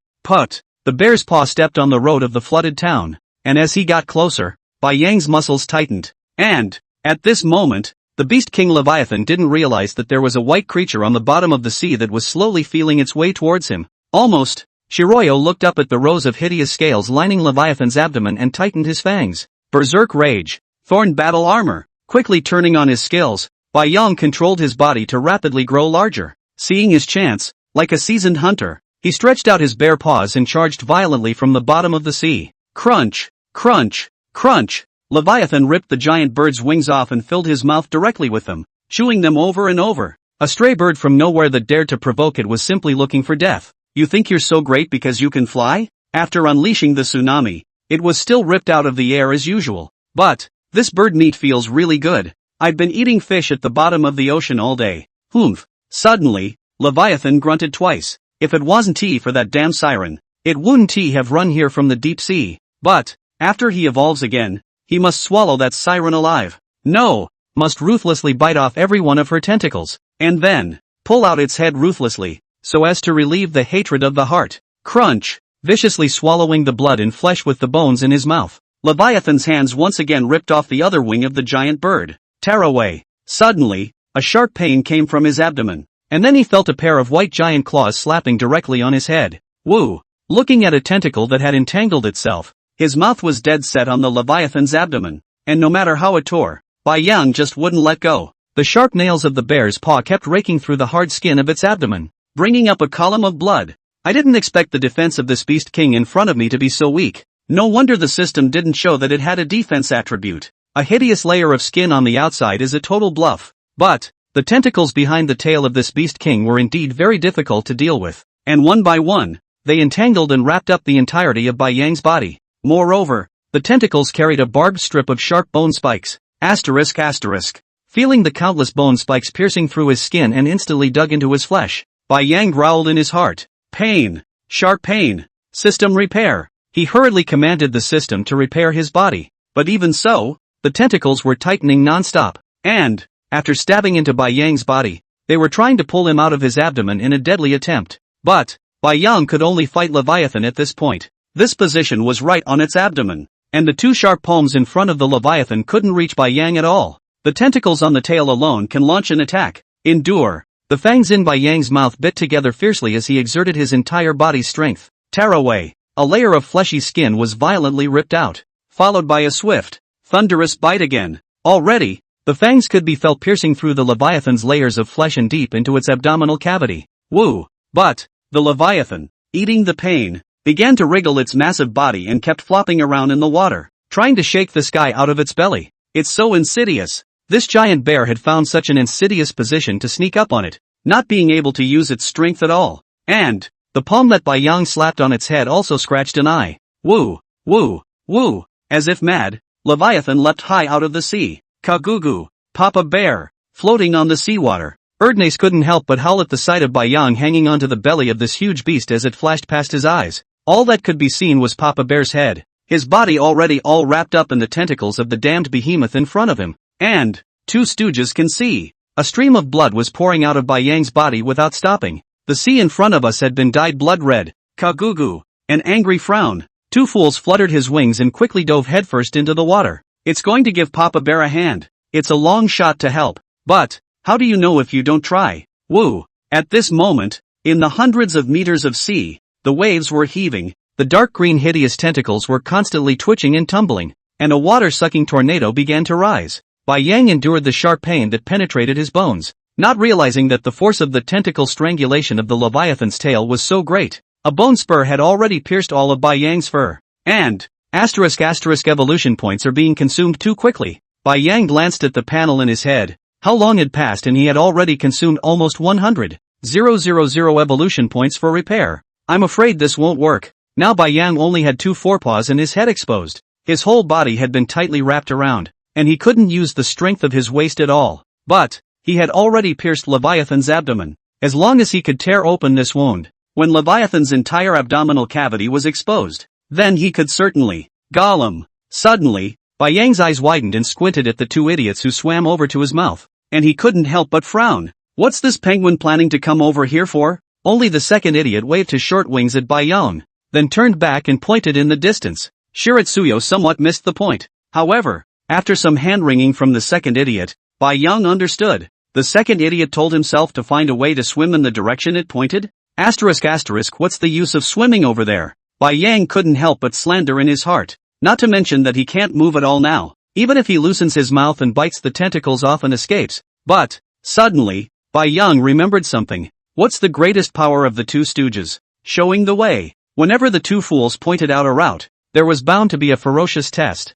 The bear's paw stepped on the road of the flooded town, and as he got closer, Bai Yang's muscles tightened. And, at this moment, the Beast King Leviathan didn't realize that there was a white creature on the bottom of the sea that was slowly feeling its way towards him. Almost. Shiroyo looked up at the rows of hideous scales lining Leviathan's abdomen and tightened his fangs. Berserk Rage. Thorn Battle Armor. Quickly turning on his skills, Bai Yang controlled his body to rapidly grow larger. Seeing his chance, like a seasoned hunter, he stretched out his bare paws and charged violently from the bottom of the sea. Crunch. Crunch. Crunch. Leviathan ripped the giant bird's wings off and filled his mouth directly with them, chewing them over and over. A stray bird from nowhere that dared to provoke it was simply looking for death. You think you're so great because you can fly? After unleashing the tsunami, it was still ripped out of the air as usual. But, this bird meat feels really good. I've been eating fish at the bottom of the ocean all day. Humph. Suddenly, Leviathan grunted twice. If it wasn't for that damn siren, it wouldn't have run here from the deep sea. But, after he evolves again, he must swallow that siren alive. No, must ruthlessly bite off every one of her tentacles, and then, pull out its head ruthlessly, so as to relieve the hatred of the heart. Crunch. Viciously swallowing the blood and flesh with the bones in his mouth, Leviathan's hands once again ripped off the other wing of the giant bird. Tear away. Suddenly, a sharp pain came from his abdomen, and then he felt a pair of white giant claws slapping directly on his head. Woo! Looking at a tentacle that had entangled itself, his mouth was dead set on the Leviathan's abdomen, and no matter how it tore, Bai Yang just wouldn't let go. The sharp nails of the bear's paw kept raking through the hard skin of its abdomen, bringing up a column of blood. I didn't expect the defense of this beast king in front of me to be so weak. No wonder the system didn't show that it had a defense attribute. A hideous layer of skin on the outside is a total bluff. But, the tentacles behind the tail of this beast king were indeed very difficult to deal with, and one by one, they entangled and wrapped up the entirety of Bai Yang's body. Moreover, the tentacles carried a barbed strip of sharp bone spikes. Asterisk. Feeling the countless bone spikes piercing through his skin and instantly dug into his flesh, Bai Yang growled in his heart. Pain. Sharp pain. System repair. He hurriedly commanded the system to repair his body. But even so, the tentacles were tightening non-stop, and, after stabbing into Bai Yang's body, they were trying to pull him out of his abdomen in a deadly attempt. But, Bai Yang could only fight Leviathan at this point. This position was right on its abdomen, and the two sharp palms in front of the Leviathan couldn't reach Bai Yang at all. The tentacles on the tail alone can launch an attack. Endure. The fangs in Bai Yang's mouth bit together fiercely as he exerted his entire body's strength. Tear away. A layer of fleshy skin was violently ripped out, followed by a swift, thunderous bite again. Already, the fangs could be felt piercing through the Leviathan's layers of flesh and deep into its abdominal cavity. Woo! But, the Leviathan, eating the pain, began to wriggle its massive body and kept flopping around in the water, trying to shake the sky out of its belly. It's so insidious. This giant bear had found such an insidious position to sneak up on it, not being able to use its strength at all. And, the palm that Bai Yang slapped on its head also scratched an eye. Woo! Woo! Woo! As if mad, Leviathan leapt high out of the sea. Kagugu! Papa Bear! Floating on the seawater. Erdnase couldn't help but howl at the sight of Bai Yang hanging onto the belly of this huge beast as it flashed past his eyes. All that could be seen was Papa Bear's head, his body already all wrapped up in the tentacles of the damned behemoth in front of him. And, two stooges can see. A stream of blood was pouring out of Bai Yang's body without stopping. The sea in front of us had been dyed blood red. Kagugu. An angry frown. Two fools fluttered his wings and quickly dove headfirst into the water. It's going to give Papa Bear a hand. It's a long shot to help. But, how do you know if you don't try? Woo. At this moment, in the hundreds of meters of sea, the waves were heaving, the dark green hideous tentacles were constantly twitching and tumbling, and a water-sucking tornado began to rise. Bai Yang endured the sharp pain that penetrated his bones, not realizing that the force of the tentacle strangulation of the Leviathan's tail was so great. A bone spur had already pierced all of Bai Yang's fur. And, evolution points are being consumed too quickly. Bai Yang glanced at the panel in his head. How long had passed and he had already consumed almost 100,000 evolution points for repair. I'm afraid this won't work. Now Bai Yang only had 2 forepaws and his head exposed. His whole body had been tightly wrapped around, and he couldn't use the strength of his waist at all. But, he had already pierced Leviathan's abdomen. As long as he could tear open this wound, when Leviathan's entire abdominal cavity was exposed, then he could certainly. Gollum. Suddenly, Bai Yang's eyes widened and squinted at the two idiots who swam over to his mouth, and he couldn't help but frown. What's this penguin planning to come over here for? Only the second idiot waved his short wings at Bai Yang, then turned back and pointed in the distance. Shiratsuyo somewhat missed the point. However, after some hand-wringing from the second idiot, Bai Yang understood. The second idiot told himself to find a way to swim in the direction it pointed. What's the use of swimming over there? Bai Yang couldn't help but slander in his heart. Not to mention that he can't move at all now, even if he loosens his mouth and bites the tentacles off and escapes. But, suddenly, Bai Yang remembered something. What's the greatest power of the two stooges? Showing the way. Whenever the two fools pointed out a route, there was bound to be a ferocious test.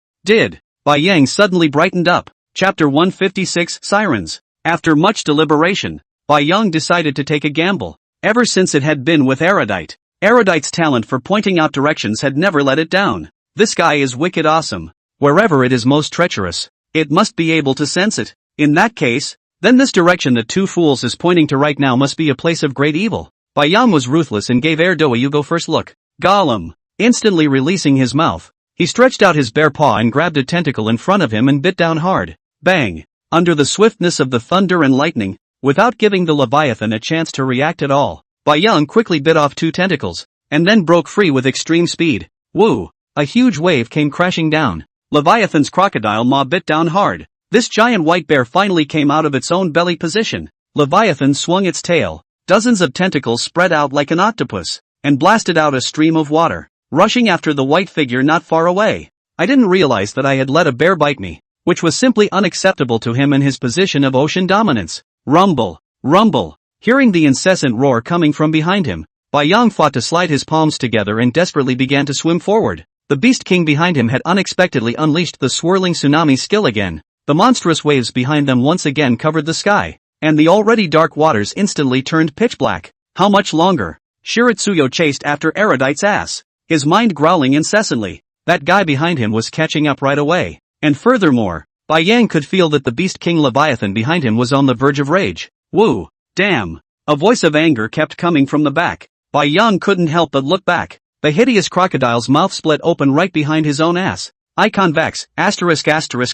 Bai Yang suddenly brightened up. Chapter 156 Sirens. After much deliberation, Bai Yang decided to take a gamble. Ever since it had been with Erudite, Erudite's talent for pointing out directions had never let it down. This guy is wicked awesome. Wherever it is most treacherous, it must be able to sense it. In that case, then this direction the two fools is pointing to right now must be a place of great evil. Bai Yang was ruthless and gave Erdo a you go first look. Gollum. Instantly releasing his mouth, he stretched out his bare paw and grabbed a tentacle in front of him and bit down hard. Bang. Under the swiftness of the thunder and lightning, without giving the Leviathan a chance to react at all, Bai Yang quickly bit off 2 tentacles, and then broke free with extreme speed. Woo! A huge wave came crashing down. Leviathan's crocodile maw bit down hard. This giant white bear finally came out of its own belly position. Leviathan swung its tail. Dozens of tentacles spread out like an octopus, and blasted out a stream of water, rushing after the white figure not far away. I didn't realize that I had let a bear bite me, which was simply unacceptable to him in his position of ocean dominance. Rumble, rumble. Hearing the incessant roar coming from behind him, Bai Yang fought to slide his palms together and desperately began to swim forward. The Beast King behind him had unexpectedly unleashed the swirling tsunami skill again. The monstrous waves behind them once again covered the sky, and the already dark waters instantly turned pitch black. How much longer? Shiratsuyo chased after Erudite's ass, his mind growling incessantly. That guy behind him was catching up right away. And furthermore, Bai Yang could feel that the Beast King Leviathan behind him was on the verge of rage. Woo! Damn! A voice of anger kept coming from the back. Bai Yang couldn't help but look back. The hideous crocodile's mouth split open right behind his own ass. Iconvex,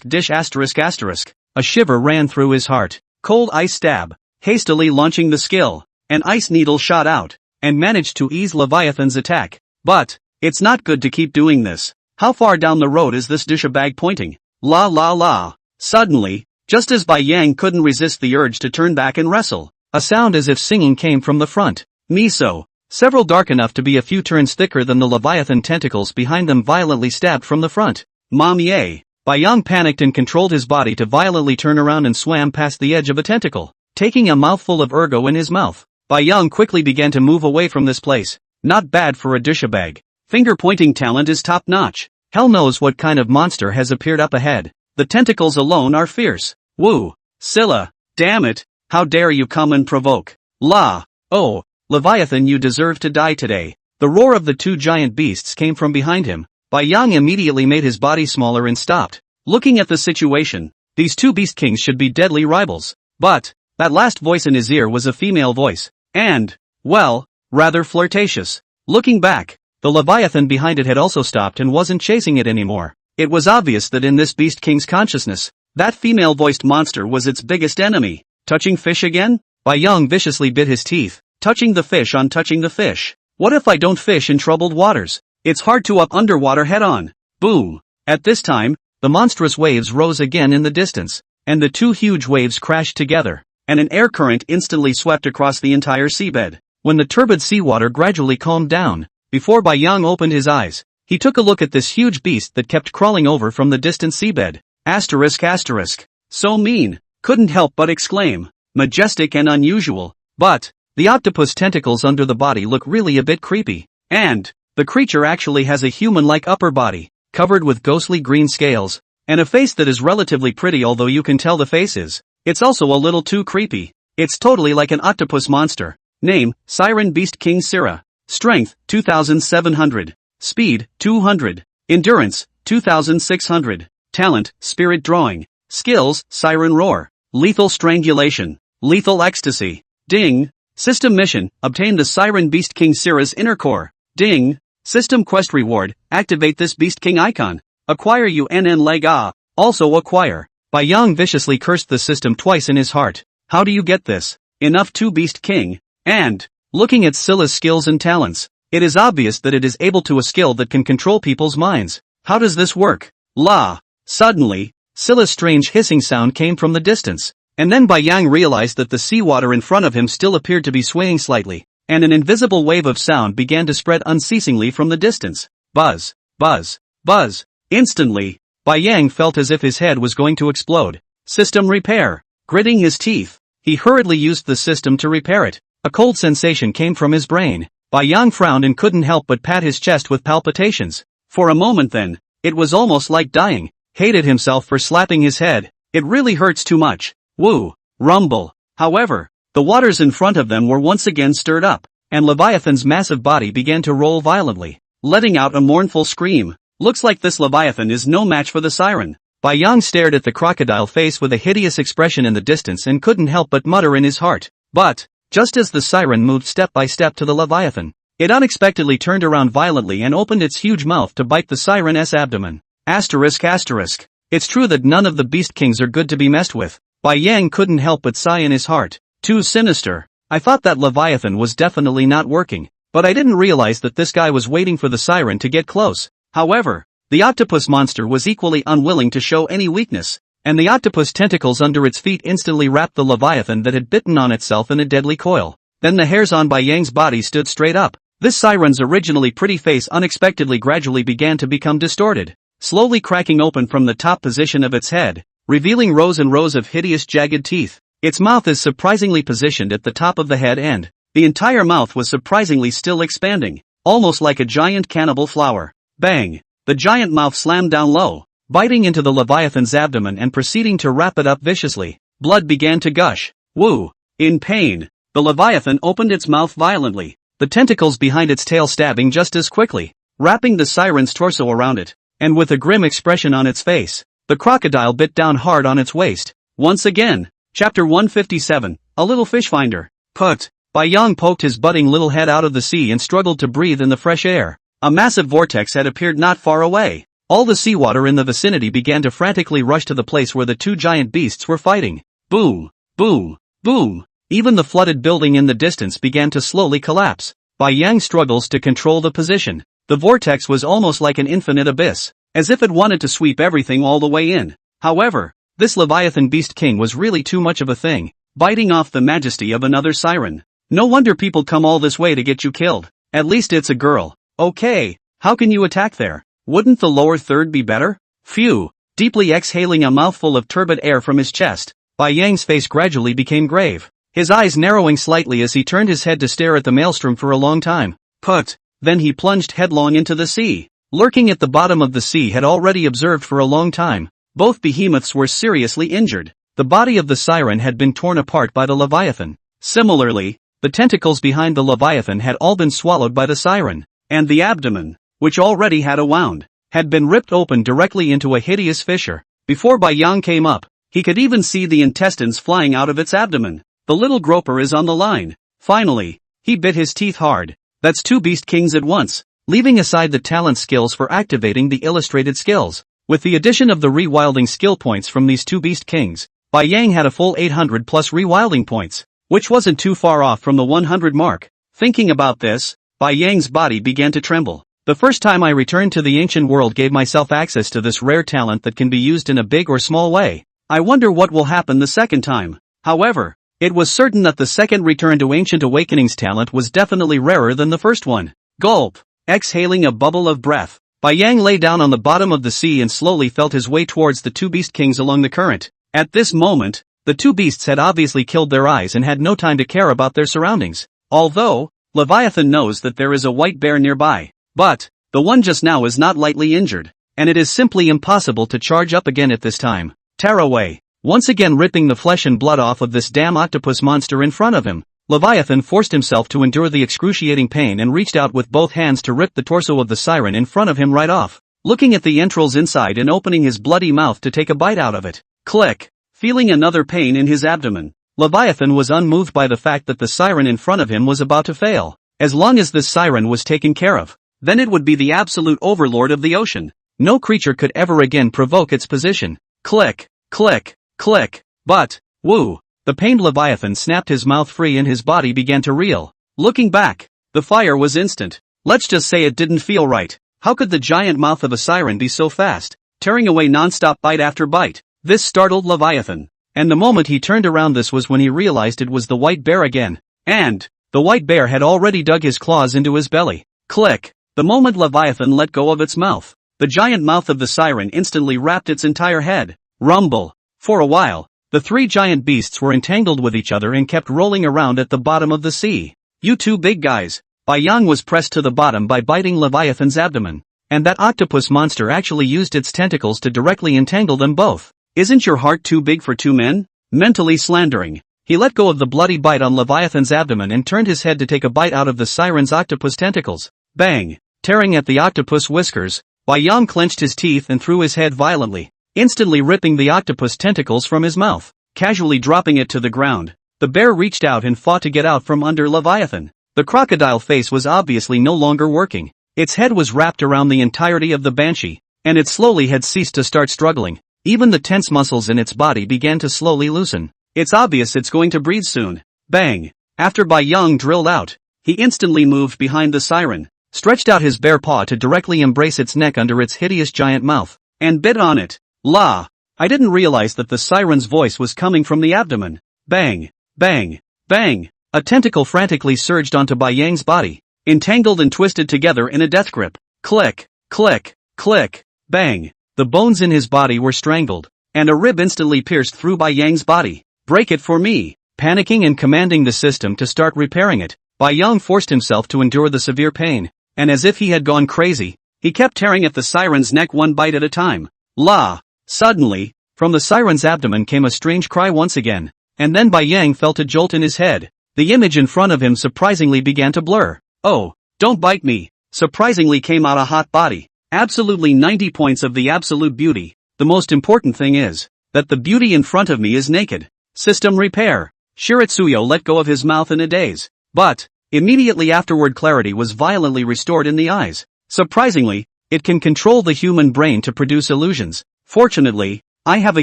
dish ***. A shiver ran through his heart. Cold ice stab. Hastily launching the skill, an ice needle shot out, and managed to ease Leviathan's attack. But, it's not good to keep doing this. How far down the road is this douchebag pointing? La la la. Suddenly, just as Bai Yang couldn't resist the urge to turn back and wrestle, a sound as if singing came from the front. Miso. Several dark enough to be a few turns thicker than the Leviathan tentacles behind them violently stabbed from the front. Mom yay. Bai Yang panicked and controlled his body to violently turn around and swam past the edge of a tentacle. Taking a mouthful of ergo in his mouth, Bai Yang quickly began to move away from this place. Not bad for a douchebag. Finger-pointing talent is top-notch. Hell knows what kind of monster has appeared up ahead. The tentacles alone are fierce. Woo! Scylla! Damn it! How dare you come and provoke? La! Oh, Leviathan, you deserve to die today. The roar of the two giant beasts came from behind him. Bai Yang immediately made his body smaller and stopped. Looking at the situation, these two beast kings should be deadly rivals. But, That last voice in his ear was a female voice, and, well, rather flirtatious. Looking back, the Leviathan behind it had also stopped and wasn't chasing it anymore. It was obvious that in this Beast King's consciousness, that female-voiced monster was its biggest enemy. Touching fish again? Bai Yang viciously bit his teeth, touching the fish on touching the fish. What if I don't fish in troubled waters? It's hard to up underwater head-on. Boom. At this time, the monstrous waves rose again in the distance, and the two huge waves crashed together, and an air current instantly swept across the entire seabed. When the turbid seawater gradually calmed down, before Bai Yang opened his eyes, he took a look at this huge beast that kept crawling over from the distant seabed. Asterisk. So mean. Couldn't help but exclaim. Majestic and unusual. But, the octopus tentacles under the body look really a bit creepy. And, the creature actually has a human-like upper body, covered with ghostly green scales, and a face that is relatively pretty, although you can tell the face is. It's also a little too creepy. It's totally like an octopus monster. Name, Siren Beast King Sira. Strength, 2700. Speed, 200. Endurance, 2600. Talent, Spirit Drawing. Skills, Siren Roar. Lethal Strangulation. Lethal Ecstasy. Ding. System Mission, obtain the Siren Beast King Sira's inner core. Ding. System Quest Reward, activate this Beast King icon. Acquire UNN Leg A. Also acquire. Bai Yang viciously cursed the system twice in his heart. How do you get this? Enough to Beast King. And, looking at Scylla's skills and talents, it is obvious that it is able to a skill that can control people's minds. How does this work? La. Suddenly, Scylla's strange hissing sound came from the distance, and then Bai Yang realized that the seawater in front of him still appeared to be swaying slightly, and an invisible wave of sound began to spread unceasingly from the distance. Buzz, buzz, buzz. Instantly, Bai Yang felt as if his head was going to explode. System repair. Gritting his teeth, he hurriedly used the system to repair it. A cold sensation came from his brain. Bai Yang frowned and couldn't help but pat his chest with palpitations. For a moment then, it was almost like dying. Hated himself for slapping his head. It really hurts too much. Woo. Rumble. However, the waters in front of them were once again stirred up, and Leviathan's massive body began to roll violently, letting out a mournful scream. Looks like this Leviathan is no match for the siren. Bai Yang stared at the crocodile face with a hideous expression in the distance and couldn't help but mutter in his heart. But, just as the siren moved step by step to the Leviathan, it unexpectedly turned around violently and opened its huge mouth to bite the siren's abdomen. Asterisk. It's true that none of the Beast Kings are good to be messed with. Bai Yang couldn't help but sigh in his heart. Too sinister. I thought that Leviathan was definitely not working, but I didn't realize that this guy was waiting for the siren to get close. However, the octopus monster was equally unwilling to show any weakness, and the octopus tentacles under its feet instantly wrapped the Leviathan that had bitten on itself in a deadly coil. Then the hairs on Bai Yang's body stood straight up. This siren's originally pretty face unexpectedly gradually began to become distorted, slowly cracking open from the top position of its head, revealing rows and rows of hideous jagged teeth. Its mouth is surprisingly positioned at the top of the head and the entire mouth was surprisingly still expanding, almost like a giant cannibal flower. Bang! The giant mouth slammed down low, biting into the Leviathan's abdomen and proceeding to wrap it up viciously. Blood began to gush. Woo! In pain, the Leviathan opened its mouth violently, the tentacles behind its tail stabbing just as quickly, wrapping the siren's torso around it, and with a grim expression on its face, the crocodile bit down hard on its waist. Once again, Chapter 157, A Little Fish Finder. Put. Bai Yang poked his budding little head out of the sea and struggled to breathe in the fresh air. A massive vortex had appeared not far away. All the seawater in the vicinity began to frantically rush to the place where the two giant beasts were fighting. Boom, boom, boom. Even the flooded building in the distance began to slowly collapse. Bai Yang struggles to control the position. The vortex was almost like an infinite abyss, as if it wanted to sweep everything all the way in. However, this Leviathan Beast King was really too much of a thing, biting off the majesty of another siren. No wonder people come all this way to get you killed. At least it's a girl. Okay, how can you attack there? Wouldn't the lower third be better? Phew. Deeply exhaling a mouthful of turbid air from his chest, Bai Yang's face gradually became grave, his eyes narrowing slightly as he turned his head to stare at the maelstrom for a long time. Put. Then he plunged headlong into the sea. Lurking at the bottom of the sea had already observed for a long time. Both behemoths were seriously injured. The body of the siren had been torn apart by the Leviathan. Similarly, the tentacles behind the Leviathan had all been swallowed by the siren, and the abdomen, which already had a wound, had been ripped open directly into a hideous fissure. Before Bai Yang came up, He could even see the intestines flying out of its abdomen. The little groper is on the line. Finally, he bit his teeth hard. That's 2 beast kings at once, leaving aside the talent skills for activating the illustrated skills. With the addition of the rewilding skill points from these 2 beast kings, Bai Yang had a full 800 plus rewilding points, which wasn't too far off from the 100 mark. Thinking about this, Bai Yang's body began to tremble. The first time I returned to the ancient world gave myself access to this rare talent that can be used in a big or small way. I wonder what will happen the second time. However, it was certain that the second return to Ancient Awakenings talent was definitely rarer than the first one. Gulp. Exhaling a bubble of breath, Bai Yang lay down on the bottom of the sea and slowly felt his way towards the 2 beast kings along the current. At this moment, the 2 beasts had obviously killed their eyes and had no time to care about their surroundings. Although, Leviathan knows that there is a white bear nearby. But, the one just now is not lightly injured, and it is simply impossible to charge up again at this time. Tear away. Once again ripping the flesh and blood off of this damn octopus monster in front of him, Leviathan forced himself to endure the excruciating pain and reached out with both hands to rip the torso of the siren in front of him right off, looking at the entrails inside and opening his bloody mouth to take a bite out of it. Click. Feeling another pain in his abdomen, Leviathan was unmoved by the fact that the siren in front of him was about to fail. As long as this siren was taken care of, then it would be the absolute overlord of the ocean. No creature could ever again provoke its position. Click, click, click. But, woo, the pained Leviathan snapped his mouth free and his body began to reel. Looking back, the fire was instant. Let's just say it didn't feel right. How could the giant mouth of a siren be so fast, tearing away non-stop bite after bite? This startled Leviathan. And the moment he turned around, this was when he realized it was the white bear again. And, the white bear had already dug his claws into his belly. Click. The moment Leviathan let go of its mouth, the giant mouth of the siren instantly wrapped its entire head. Rumble. For a while, the 3 giant beasts were entangled with each other and kept rolling around at the bottom of the sea. You 2 big guys. Bai Yang was pressed to the bottom by biting Leviathan's abdomen. And that octopus monster actually used its tentacles to directly entangle them both. Isn't your heart too big for 2 men? Mentally slandering. He let go of the bloody bite on Leviathan's abdomen and turned his head to take a bite out of the siren's octopus tentacles. Bang! Tearing at the octopus whiskers, Bai Yang clenched his teeth and threw his head violently, instantly ripping the octopus tentacles from his mouth, casually dropping it to the ground. The bear reached out and fought to get out from under Leviathan. The crocodile face was obviously no longer working. Its head was wrapped around the entirety of the banshee, and it slowly had ceased to start struggling. Even the tense muscles in its body began to slowly loosen. It's obvious it's going to breathe soon. Bang! After Bai Yang drilled out, he instantly moved behind the siren, stretched out his bare paw to directly embrace its neck under its hideous giant mouth, and bit on it. La! I didn't realize that the siren's voice was coming from the abdomen. Bang! Bang! Bang! A tentacle frantically surged onto Bai Yang's body, entangled and twisted together in a death grip. Click! Click! Click! Bang! The bones in his body were strangled, and a rib instantly pierced through Bai Yang's body. Break it for me! Panicking and commanding the system to start repairing it, Bai Yang forced himself to endure the severe pain, and as if he had gone crazy, he kept tearing at the siren's neck one bite at a time. La! Suddenly, from the siren's abdomen came a strange cry once again, and then Bai Yang felt a jolt in his head. The image in front of him surprisingly began to blur. Oh, don't bite me! Surprisingly came out a hot body. Absolutely 90 points of the absolute beauty. The most important thing is that the beauty in front of me is naked. System repair. Shiritsuyo let go of his mouth in a daze. But, immediately afterward clarity was violently restored in the eyes. Surprisingly, it can control the human brain to produce illusions. Fortunately, I have a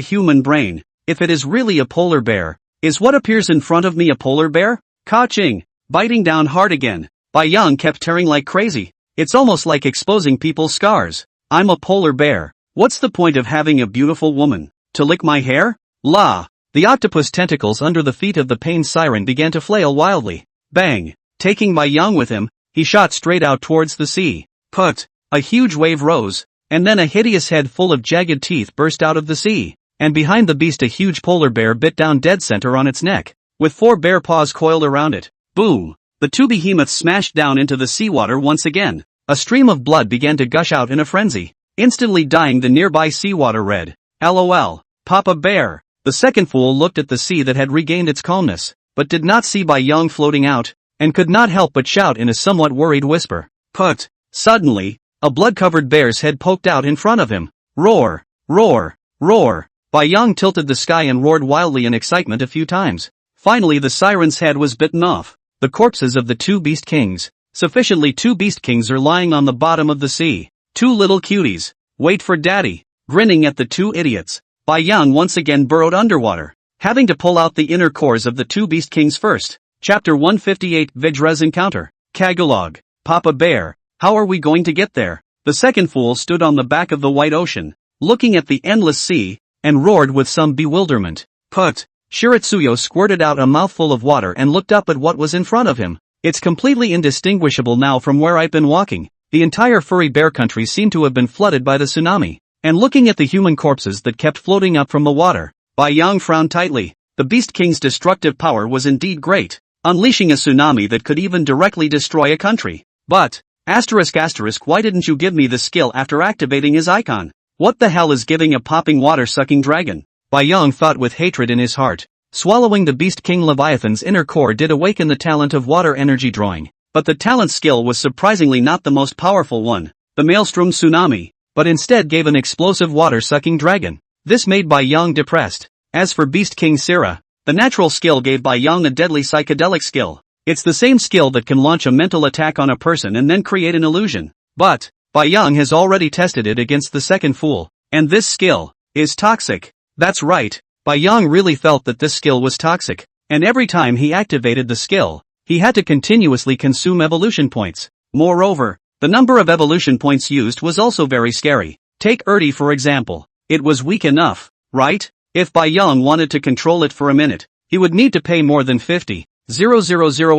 human brain. If it is really a polar bear, is what appears in front of me a polar bear? Ka-ching! Biting down hard again, Bai Yang kept tearing like crazy. It's almost like exposing people's scars. I'm a polar bear. What's the point of having a beautiful woman? To lick my hair? La! The octopus tentacles under the feet of the pained siren began to flail wildly. Bang! Taking Bai Yang with him, he shot straight out towards the sea. Put! A huge wave rose, and then a hideous head full of jagged teeth burst out of the sea, and behind the beast a huge polar bear bit down dead center on its neck, with 4 bear paws coiled around it. Boom! The 2 behemoths smashed down into the seawater once again. A stream of blood began to gush out in a frenzy, instantly dyeing the nearby seawater red. LOL. Papa Bear. The second fool looked at the sea that had regained its calmness, but did not see Bai Yang floating out, and could not help but shout in a somewhat worried whisper. Put! Suddenly, a blood-covered bear's head poked out in front of him. Roar! Roar! Roar! Bai Yang tilted the sky and roared wildly in excitement a few times. Finally the siren's head was bitten off. The corpses of the two beast kings. Sufficiently, two beast kings are lying on the bottom of the sea. Two little cuties. Wait for daddy. Grinning at the two idiots, Bai Yang once again burrowed underwater, having to pull out the inner cores of the two beast kings first. Chapter 158 Vajra's Encounter. Tagalog. Papa Bear, how are we going to get there? The second fool stood on the back of the white ocean, looking at the endless sea, and roared with some bewilderment. Put. Shiratsuyo squirted out a mouthful of water and looked up at what was in front of him. It's completely indistinguishable now from where I've been walking. The entire furry bear country seemed to have been flooded by the tsunami. And looking at the human corpses that kept floating up from the water, Bai Yang frowned tightly. The Beast King's destructive power was indeed great, unleashing a tsunami that could even directly destroy a country. But, why didn't you give me the skill after activating his icon? What the hell is giving a popping water-sucking dragon? Bai Yang thought with hatred in his heart. Swallowing the Beast King Leviathan's inner core did awaken the talent of water energy drawing, but the talent skill was surprisingly not the most powerful one. The Maelstrom Tsunami, but instead gave an explosive water-sucking dragon. This made Bai Yang depressed. As for Beast King Sira, the natural skill gave Bai Yang a deadly psychedelic skill. It's the same skill that can launch a mental attack on a person and then create an illusion. But, Bai Yang has already tested it against the second fool, and this skill is toxic. That's right, Bai Yang really felt that this skill was toxic, and every time he activated the skill, he had to continuously consume evolution points. Moreover, the number of evolution points used was also very scary. Take Erty for example. It was weak enough, right? If Bai Yang wanted to control it for a minute, he would need to pay more than 50,000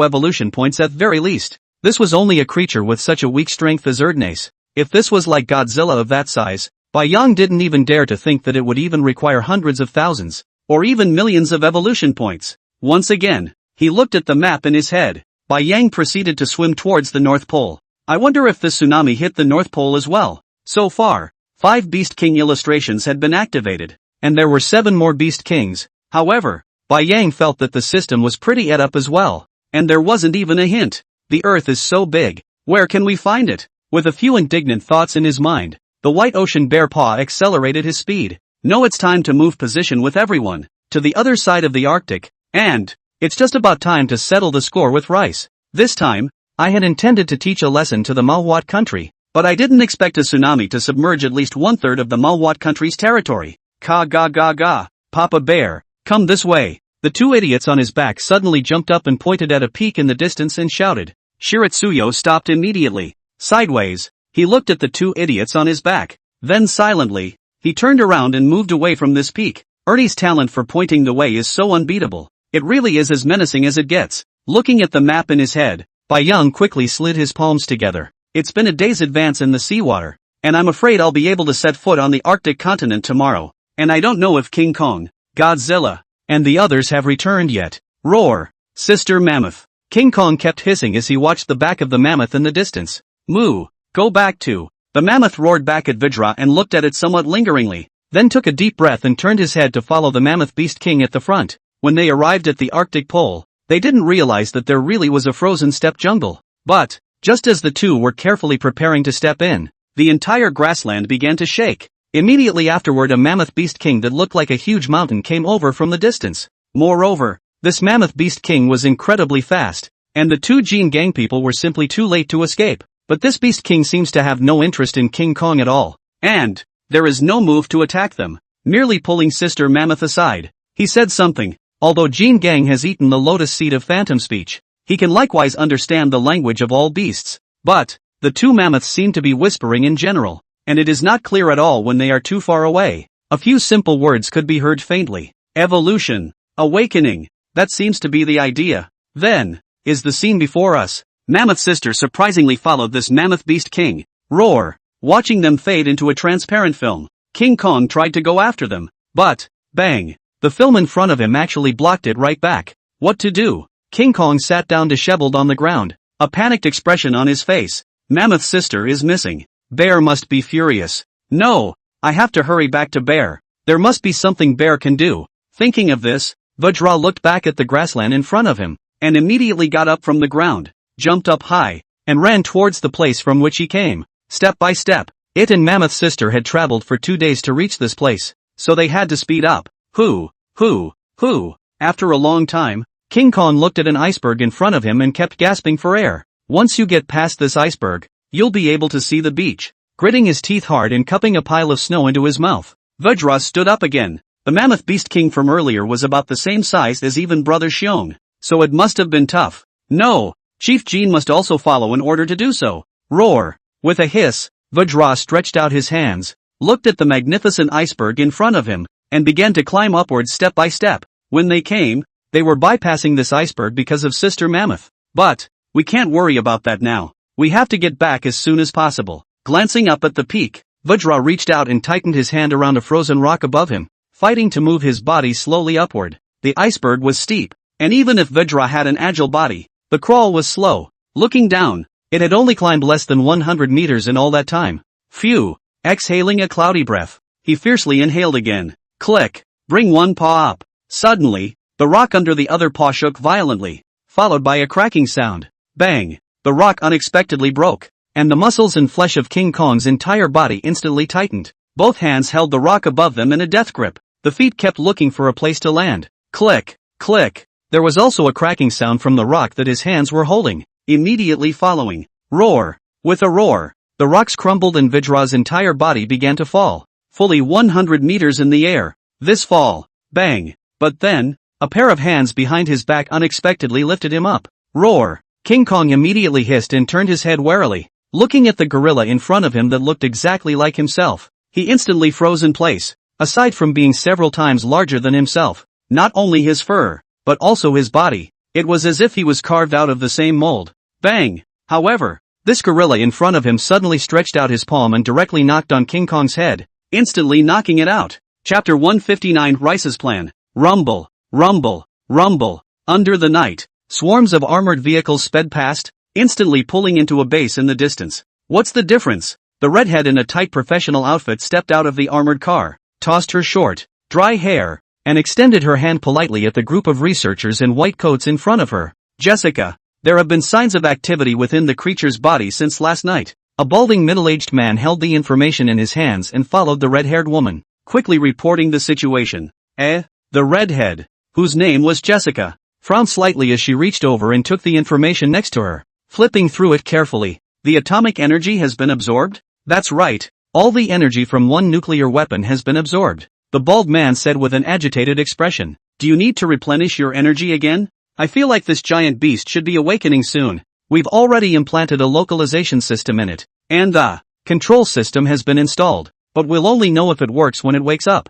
evolution points at very least. This was only a creature with such a weak strength as Erdnase. If this was like Godzilla of that size, Bai Yang didn't even dare to think that it would even require hundreds of thousands, or even millions of evolution points. Once again, he looked at the map in his head. Bai Yang proceeded to swim towards the North Pole. I wonder if this tsunami hit the North Pole as well. So far, 5 Beast King illustrations had been activated, and there were 7 more Beast Kings. However, Bai Yang felt that the system was pretty ed up as well, and there wasn't even a hint. The Earth is so big, where can we find it? With a few indignant thoughts in his mind, the White Ocean Bear Paw accelerated his speed. No, it's time to move position with everyone, to the other side of the Arctic, and it's just about time to settle the score with Rice. This time, I had intended to teach a lesson to the Manhwaed country, but I didn't expect a tsunami to submerge at least 1/3 of the Manhwaed country's territory. Ka. Papa Bear, come this way. The two idiots on his back suddenly jumped up and pointed at a peak in the distance and shouted. Shiratsuyo stopped immediately. Sideways, he looked at the two idiots on his back. Then silently, he turned around and moved away from this peak. Ernie's talent for pointing the way is so unbeatable. It really is as menacing as it gets. Looking at the map in his head, Bai Yang quickly slid his palms together. It's been a day's advance in the seawater, and I'm afraid I'll be able to set foot on the Arctic continent tomorrow, and I don't know if King Kong, Godzilla, and the others have returned yet. Roar! Sister Mammoth. King Kong kept hissing as he watched the back of the mammoth in the distance. Moo! Go back to. The mammoth roared back at Vajra and looked at it somewhat lingeringly, then took a deep breath and turned his head to follow the mammoth beast king at the front. When they arrived at the Arctic Pole, they didn't realize that there really was a frozen steppe jungle. But, just as the two were carefully preparing to step in, the entire grassland began to shake. Immediately afterward, a mammoth beast king that looked like a huge mountain came over from the distance. Moreover, this mammoth beast king was incredibly fast, and the two Gene Gang people were simply too late to escape. But this beast king seems to have no interest in King Kong at all, and there is no move to attack them, merely pulling Sister Mammoth aside. He said something. Although Gene Gang has eaten the lotus seed of phantom speech, he can likewise understand the language of all beasts. But the two mammoths seem to be whispering in general, and it is not clear at all when they are too far away. A few simple words could be heard faintly. Evolution. Awakening. That seems to be the idea. Then, is the scene before us. Mammoth Sister surprisingly followed this mammoth beast king. Roar. Watching them fade into a transparent film, King Kong tried to go after them, but, bang. The film in front of him actually blocked it right back. What to do? King Kong sat down disheveled on the ground, a panicked expression on his face. Mammoth Sister is missing. Bear must be furious. No, I have to hurry back to Bear. There must be something Bear can do. Thinking of this, Vajra looked back at the grassland in front of him, and immediately got up from the ground, jumped up high, and ran towards the place from which he came. Step by step, it and Mammoth Sister had traveled for 2 days to reach this place. so they had to speed up. Who? After a long time, King Kong looked at an iceberg in front of him and kept gasping for air. Once you get past this iceberg, you'll be able to see the beach. Gritting his teeth hard and cupping a pile of snow into his mouth, Vajra stood up again. The mammoth beast king from earlier was about the same size as even Brother Xiong, so it must have been tough. No, Chief Jean must also follow in order to do so. Roar! With a hiss, Vajra stretched out his hands, looked at the magnificent iceberg in front of him, and began to climb upwards step by step. When they came, they were bypassing this iceberg because of Sister Mammoth. But, we can't worry about that now. We have to get back as soon as possible. Glancing up at the peak, Vajra reached out and tightened his hand around a frozen rock above him, fighting to move his body slowly upward. The iceberg was steep, and even if Vajra had an agile body, the crawl was slow. Looking down, it had only climbed less than 100 meters in all that time. Phew! Exhaling a cloudy breath, he fiercely inhaled again. Click! Bring one paw up. Suddenly, the rock under the other paw shook violently, followed by a cracking sound. Bang! The rock unexpectedly broke, and the muscles and flesh of King Kong's entire body instantly tightened. Both hands held the rock above them in a death grip. The feet kept looking for a place to land. Click! Click! There was also a cracking sound from the rock that his hands were holding, immediately following. Roar! With a roar, the rocks crumbled and Vajra's entire body began to fall, fully 100 meters in the air. This fall, bang! But then, a pair of hands behind his back unexpectedly lifted him up. Roar! King Kong immediately hissed and turned his head warily, looking at the gorilla in front of him that looked exactly like himself. He instantly froze in place. Aside from being several times larger than himself, not only his fur, but also his body, it was as if he was carved out of the same mold. Bang! However, this gorilla in front of him suddenly stretched out his palm and directly knocked on King Kong's head, instantly knocking it out. Chapter 159 Rice's Plan. Rumble, rumble, rumble. Under the night, swarms of armored vehicles sped past, instantly pulling into a base in the distance. What's the difference? The redhead in a tight professional outfit stepped out of the armored car, tossed her short, dry hair, and extended her hand politely at the group of researchers in white coats in front of her. Jessica, there have been signs of activity within the creature's body since last night. A balding middle-aged man held the information in his hands and followed the red-haired woman, quickly reporting the situation. The redhead, whose name was Jessica, frowned slightly as she reached over and took the information next to her, flipping through it carefully. The atomic energy has been absorbed? That's right. All the energy from one nuclear weapon has been absorbed, the bald man said with an agitated expression. Do you need to replenish your energy again? I feel like this giant beast should be awakening soon. We've already implanted a localization system in it, and the control system has been installed, but we'll only know if it works when it wakes up.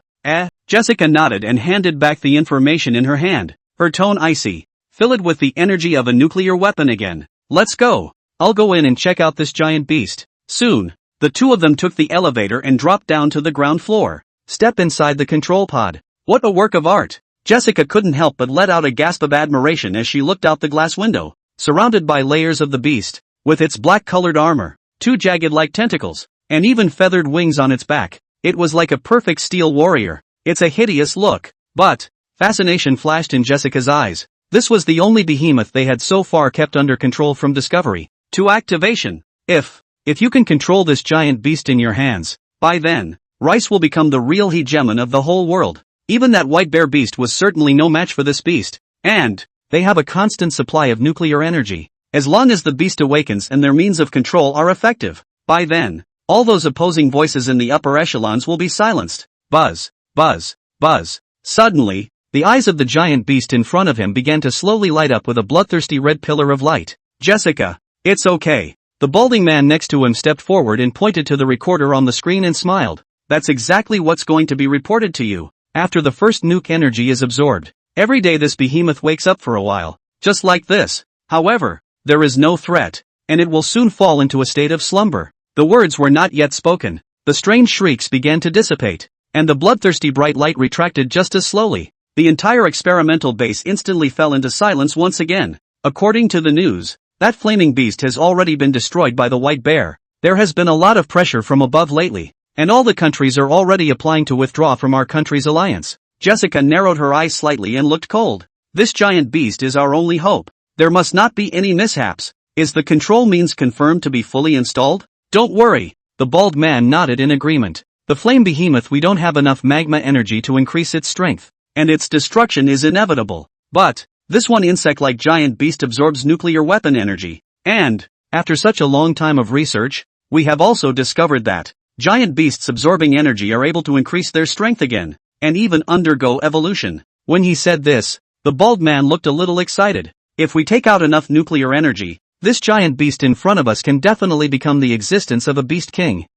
Jessica nodded and handed back the information in her hand, her tone icy. Fill it with the energy of a nuclear weapon again. Let's go. I'll go in and check out this giant beast. Soon, the two of them took the elevator and dropped down to the ground floor. Step inside the control pod. What a work of art! Jessica couldn't help but let out a gasp of admiration as she looked out the glass window, surrounded by layers of the beast, with its black-colored armor, two jagged-like tentacles, and even feathered wings on its back. It was like a perfect steel warrior. It's a hideous look. But, fascination flashed in Jessica's eyes. This was the only behemoth they had so far kept under control from discovery to activation. If you can control this giant beast in your hands, by then, Rice will become the real hegemon of the whole world. Even that white bear beast was certainly no match for this beast. And, they have a constant supply of nuclear energy. As long as the beast awakens and their means of control are effective, by then, all those opposing voices in the upper echelons will be silenced. Buzz, buzz, buzz. Suddenly, the eyes of the giant beast in front of him began to slowly light up with a bloodthirsty red pillar of light. Jessica, it's okay. The balding man next to him stepped forward and pointed to the recorder on the screen and smiled. That's exactly what's going to be reported to you. After the first nuke energy is absorbed, every day this behemoth wakes up for a while, just like this. However, there is no threat, and it will soon fall into a state of slumber. The words were not yet spoken. The strange shrieks began to dissipate, and the bloodthirsty bright light retracted just as slowly. The entire experimental base instantly fell into silence once again. According to the news, that flaming beast has already been destroyed by the white bear. There has been a lot of pressure from above lately, and all the countries are already applying to withdraw from our country's alliance. Jessica narrowed her eyes slightly and looked cold. This giant beast is our only hope. There must not be any mishaps. Is the control means confirmed to be fully installed? Don't worry. The bald man nodded in agreement. The flame behemoth, we don't have enough magma energy to increase its strength, and its destruction is inevitable. But this one insect-like giant beast absorbs nuclear weapon energy, and after such a long time of research, we have also discovered that giant beasts absorbing energy are able to increase their strength again, and even undergo evolution. When he said this, the bald man looked a little excited. If we take out enough nuclear energy, this giant beast in front of us can definitely become the existence of a beast king.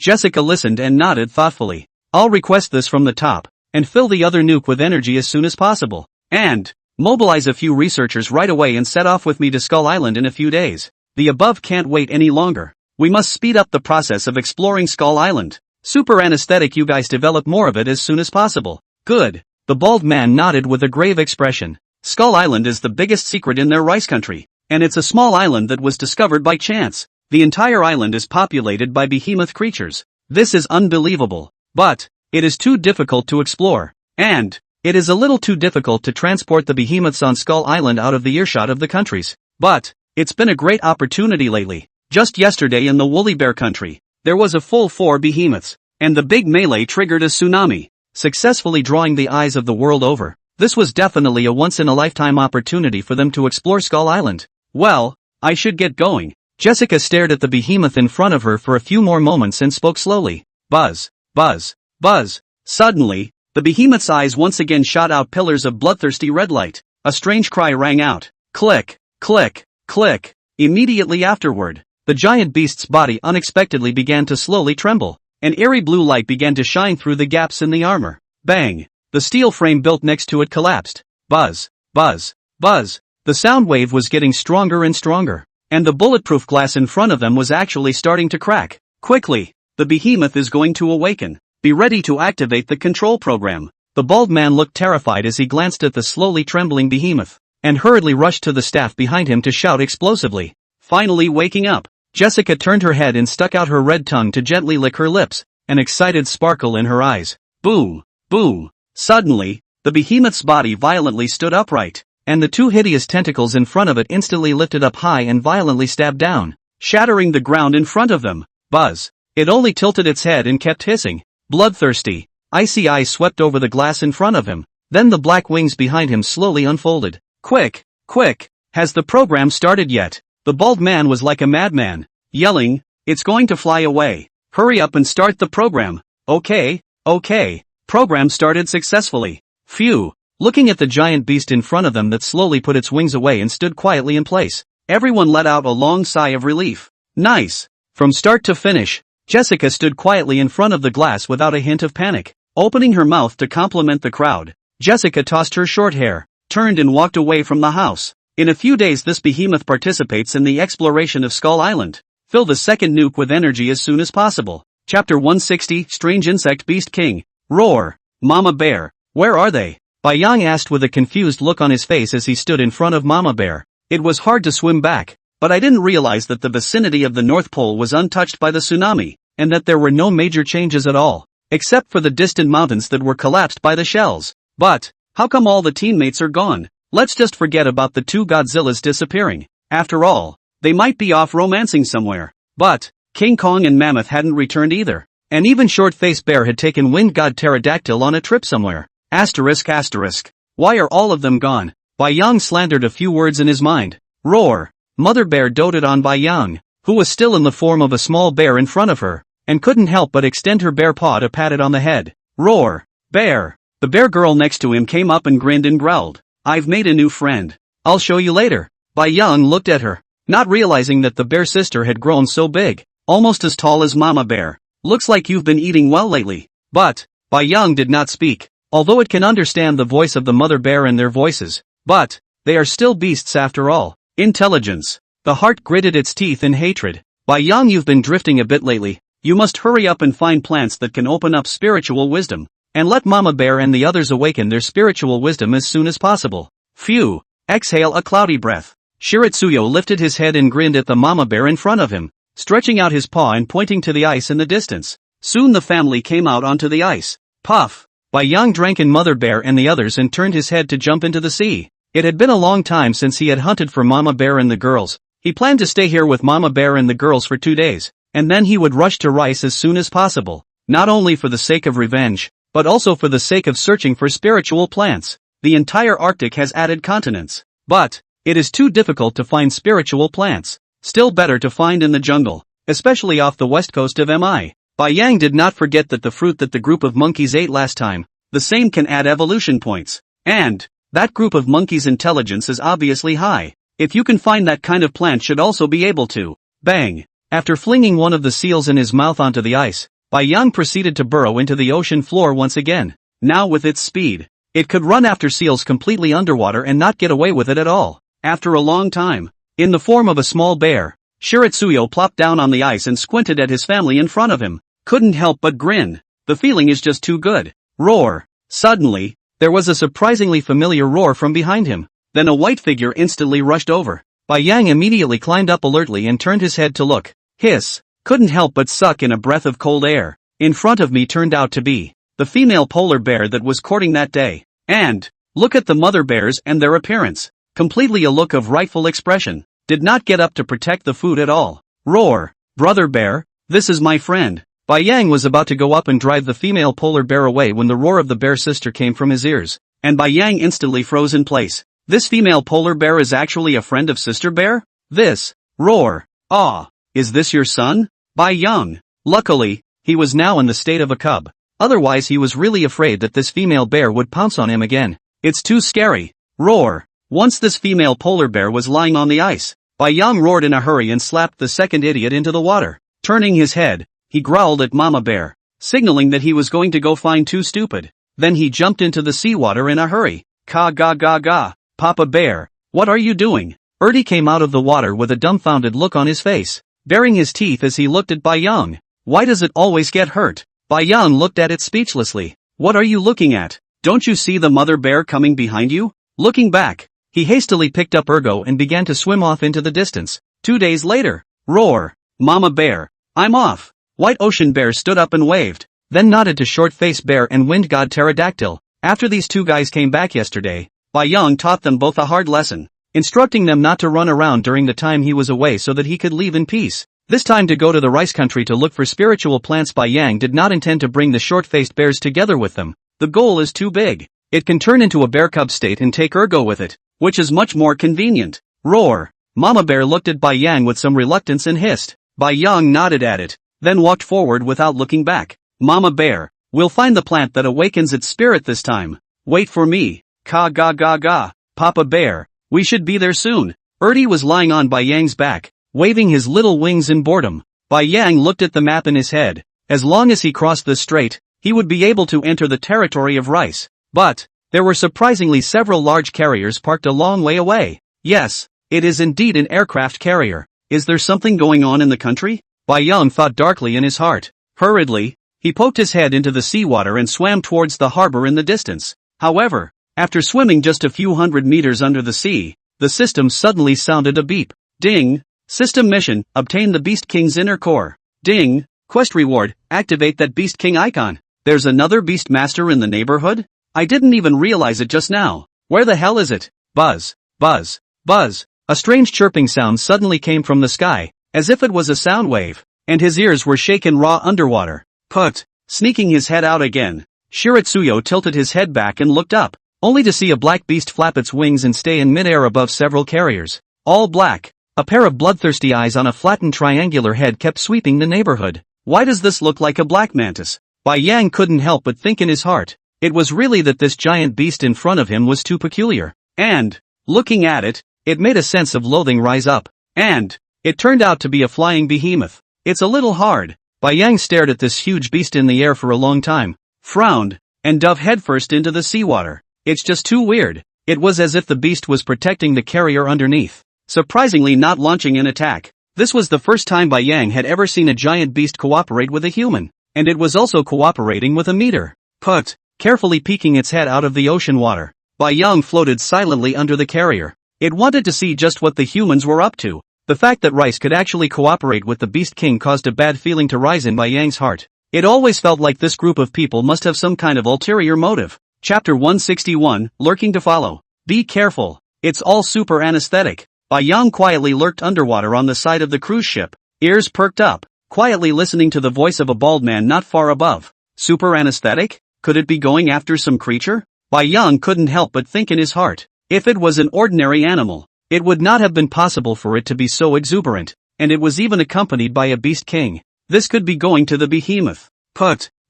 Jessica listened and nodded thoughtfully. I'll request this from the top, and fill the other nuke with energy as soon as possible. And mobilize a few researchers right away and set off with me to Skull Island in a few days. The above can't wait any longer. We must speed up the process of exploring Skull Island. Super anesthetic, you guys develop more of it as soon as possible. Good. The bald man nodded with a grave expression. Skull Island is the biggest secret in their rice country, and it's a small island that was discovered by chance. The entire island is populated by behemoth creatures. This is unbelievable. But it is too difficult to explore. And it is a little too difficult to transport the behemoths on Skull Island out of the earshot of the countries. But it's been a great opportunity lately. Just yesterday in the Woolly Bear country, there was a full 4 behemoths, and the big melee triggered a tsunami, successfully drawing the eyes of the world over. This was definitely a once-in-a-lifetime opportunity for them to explore Skull Island. Well, I should get going. Jessica stared at the behemoth in front of her for a few more moments and spoke slowly. Buzz, buzz, buzz. Suddenly, the behemoth's eyes once again shot out pillars of bloodthirsty red light. A strange cry rang out. Click, click, click. Immediately afterward, the giant beast's body unexpectedly began to slowly tremble. An eerie blue light began to shine through the gaps in the armor. Bang! The steel frame built next to it collapsed. Buzz, buzz, buzz. The sound wave was getting stronger and stronger, and the bulletproof glass in front of them was actually starting to crack. Quickly! The behemoth is going to awaken. Be ready to activate the control program. The bald man looked terrified as he glanced at the slowly trembling behemoth, and hurriedly rushed to the staff behind him to shout explosively. Finally waking up, Jessica turned her head and stuck out her red tongue to gently lick her lips, an excited sparkle in her eyes. Boom! Boom! Suddenly, the behemoth's body violently stood upright, and the 2 hideous tentacles in front of it instantly lifted up high and violently stabbed down, shattering the ground in front of them. Buzz! It only tilted its head and kept hissing. Bloodthirsty, icy eyes swept over the glass in front of him, then the black wings behind him slowly unfolded. Quick! Quick! Has the program started yet? The bald man was like a madman, yelling, it's going to fly away. Hurry up and start the program. Okay, okay. Program started successfully. Phew. Looking at the giant beast in front of them that slowly put its wings away and stood quietly in place, everyone let out a long sigh of relief. Nice. From start to finish, Jessica stood quietly in front of the glass without a hint of panic, opening her mouth to compliment the crowd. Jessica tossed her short hair, turned and walked away from the house. In a few days this behemoth participates in the exploration of Skull Island. Fill the second nuke with energy as soon as possible. Chapter 160, Strange Insect Beast King. Roar! Mama Bear, where are they? Yang asked with a confused look on his face as he stood in front of Mama Bear. It was hard to swim back, but I didn't realize that the vicinity of the North Pole was untouched by the tsunami, and that there were no major changes at all, except for the distant mountains that were collapsed by the shells. But how come all the teammates are gone? Let's just forget about the 2 Godzillas disappearing. After all, they might be off romancing somewhere. But King Kong and Mammoth hadn't returned either. And even Short-Faced Bear had taken Wind God Pterodactyl on a trip somewhere. Asterisk asterisk. Why are all of them gone? Yang slandered a few words in his mind. Roar! Mother Bear doted on Yang, who was still in the form of a small bear in front of her, and couldn't help but extend her bear paw to pat it on the head. Roar! Bear! The bear girl next to him came up and grinned and growled. I've made a new friend. I'll show you later. Yang looked at her, not realizing that the bear sister had grown so big, almost as tall as Mama Bear. Looks like you've been eating well lately. But Yang did not speak, although it can understand the voice of the mother bear and their voices. But they are still beasts after all. Intelligence. The heart gritted its teeth in hatred. Yang, you've been drifting a bit lately. You must hurry up and find plants that can open up spiritual wisdom, and let Mama Bear and the others awaken their spiritual wisdom as soon as possible. Phew. Exhale a cloudy breath. Shiritsuyo lifted his head and grinned at the Mama Bear in front of him, stretching out his paw and pointing to the ice in the distance. Soon the family came out onto the ice. Puff! Yang drank in Mother Bear and the others and turned his head to jump into the sea. It had been a long time since he had hunted for Mama Bear and the girls. He planned to stay here with Mama Bear and the girls for 2 days, and then he would rush to rice as soon as possible. not only for the sake of revenge, but also for the sake of searching for spiritual plants. The entire Arctic has added continents, but it is too difficult to find spiritual plants. Still better to find in the jungle, especially off the west coast of Mi. Bai Yang did not forget that the fruit that the group of monkeys ate last time, the same can add evolution points. And that group of monkeys' intelligence is obviously high. If you can find that kind of plant should also be able to. Bang! After flinging one of the seals in his mouth onto the ice, Bai Yang proceeded to burrow into the ocean floor once again. Now with its speed, it could run after seals completely underwater and not get away with it at all. After a long time, in the form of a small bear, Shiratsuyo plopped down on the ice and squinted at his family in front of him. Couldn't help but grin. The feeling is just too good. Roar! Suddenly, there was a surprisingly familiar roar from behind him. Then a white figure instantly rushed over. Bai Yang immediately climbed up alertly and turned his head to look. Hiss! Couldn't help but suck in a breath of cold air. In front of me turned out to be the female polar bear that was courting that day. And look at the mother bears and their appearance. Completely a look of rightful expression. Did not get up to protect the food at all. Roar! Brother bear, this is my friend. Bai Yang was about to go up and drive the female polar bear away when the roar of the bear sister came from his ears, and Bai Yang instantly froze in place. This female polar bear is actually a friend of sister bear? This. Roar. Ah. Is this your son? Bai Yang. Luckily, he was now in the state of a cub. Otherwise he was really afraid that this female bear would pounce on him again. It's too scary. Roar. Once this female polar bear was lying on the ice, Bai Yang roared in a hurry and slapped the second idiot into the water. Turning his head, he growled at Mama Bear, signaling that he was going to go find Too Stupid. Then he jumped into the seawater in a hurry. Ka ga ga ga, Papa Bear, what are you doing? Ertie came out of the water with a dumbfounded look on his face, baring his teeth as he looked at Bai Yang. Why does it always get hurt? Bai Yang looked at it speechlessly. What are you looking at? Don't you see the mother bear coming behind you? Looking back, he hastily picked up Ergo and began to swim off into the distance. 2 days later. Roar! Mama Bear, I'm off! White Ocean Bear stood up and waved, then nodded to Short-Face Bear and Wind God Pterodactyl. After these two guys came back yesterday, Bai Yang taught them both a hard lesson, instructing them not to run around during the time he was away so that he could leave in peace. This time to go to the rice country to look for spiritual plants. Bai Yang did not intend to bring the short-faced bears together with them. The goal is too big. It can turn into a bear cub state and take Ergo with it, which is much more convenient. Roar! Mama Bear looked at Bai Yang with some reluctance and hissed. Bai Yang nodded at it, then walked forward without looking back. Mama Bear, we'll find the plant that awakens its spirit this time. Wait for me. Ka ga ga ga, Papa Bear, we should be there soon. Ertie was lying on Bai Yang's back, waving his little wings in boredom. Bai Yang looked at the map in his head. As long as he crossed this strait, he would be able to enter the territory of rice. But there were surprisingly several large carriers parked a long way away. Yes, it is indeed an aircraft carrier. Is there something going on in the country? Bai Yang thought darkly in his heart. Hurriedly, he poked his head into the seawater and swam towards the harbor in the distance. However, after swimming just a few hundred meters under the sea, the system suddenly sounded a beep. Ding! System mission, obtain the Beast King's inner core. Ding! Quest reward, activate that Beast King icon. There's another Beast Master in the neighborhood? I didn't even realize it just now. Where the hell is it? Buzz, buzz, buzz. A strange chirping sound suddenly came from the sky, as if it was a sound wave, and his ears were shaken raw underwater. Put! Sneaking his head out again, Shiratsuyo tilted his head back and looked up, only to see a black beast flap its wings and stay in midair above several carriers. All black. A pair of bloodthirsty eyes on a flattened triangular head kept sweeping the neighborhood. Why does this look like a black mantis? Bai Yang couldn't help but think in his heart. It was really that this giant beast in front of him was too peculiar. And, looking at it, it made a sense of loathing rise up. And it turned out to be a flying behemoth. It's a little hard. Bai Yang stared at this huge beast in the air for a long time, frowned, and dove headfirst into the seawater. It's just too weird. It was as if the beast was protecting the carrier underneath, surprisingly not launching an attack. This was the first time Bai Yang had ever seen a giant beast cooperate with a human, and it was also cooperating with a meter. Put, carefully peeking its head out of the ocean water, Bai Yang floated silently under the carrier. It wanted to see just what the humans were up to. The fact that Rice could actually cooperate with the Beast King caused a bad feeling to rise in Bai Yang's heart. It always felt like this group of people must have some kind of ulterior motive. Chapter 161, Lurking to Follow. Be careful. It's all super anesthetic. Bai Yang quietly lurked underwater on the side of the cruise ship, ears perked up. quietly listening to the voice of a bald man not far above. Super anesthetic? Could it be going after some creature? Bai Yang couldn't help but think in his heart. If it was an ordinary animal, it would not have been possible for it to be so exuberant, and it was even accompanied by a beast king. This could be going to the behemoth.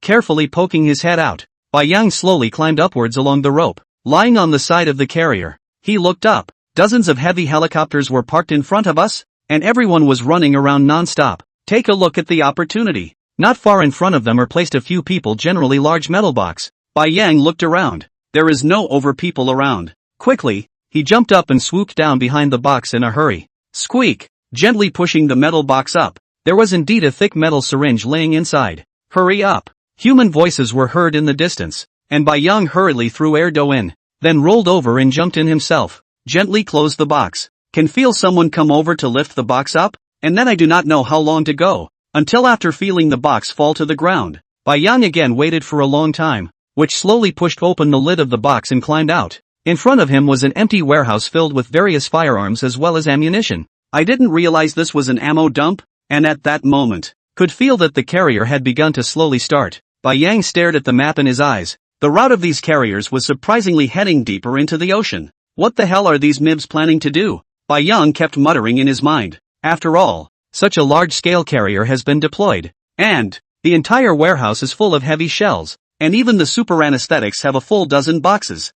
Carefully poking his head out, Bai Yang slowly climbed upwards along the rope, lying on the side of the carrier. He looked up. Dozens of heavy helicopters were parked in front of us, and everyone was running around non-stop. Take a look at the opportunity. Not far in front of them are placed a few people, generally large metal box. Bai Yang looked around. There is no over people around. Quickly, he jumped up and swooped down behind the box in a hurry. Squeak! Gently pushing the metal box up. There was indeed a thick metal syringe laying inside. Hurry up! Human voices were heard in the distance, and Bai Yang hurriedly threw air dough in, then rolled over and jumped in himself. Gently closed the box. Can feel someone come over to lift the box up, and then I do not know how long to go, until after feeling the box fall to the ground. Bai Yang again waited for a long time, which slowly pushed open the lid of the box and climbed out. In front of him was an empty warehouse filled with various firearms as well as ammunition. I didn't realize this was an ammo dump, and at that moment, could feel that the carrier had begun to slowly start. Bai Yang stared at the map in his eyes. The route of these carriers was surprisingly heading deeper into the ocean. What the hell are these MIBs planning to do? Bai Yang kept muttering in his mind. After all, such a large-scale carrier has been deployed, and the entire warehouse is full of heavy shells, and even the super anesthetics have a full dozen boxes.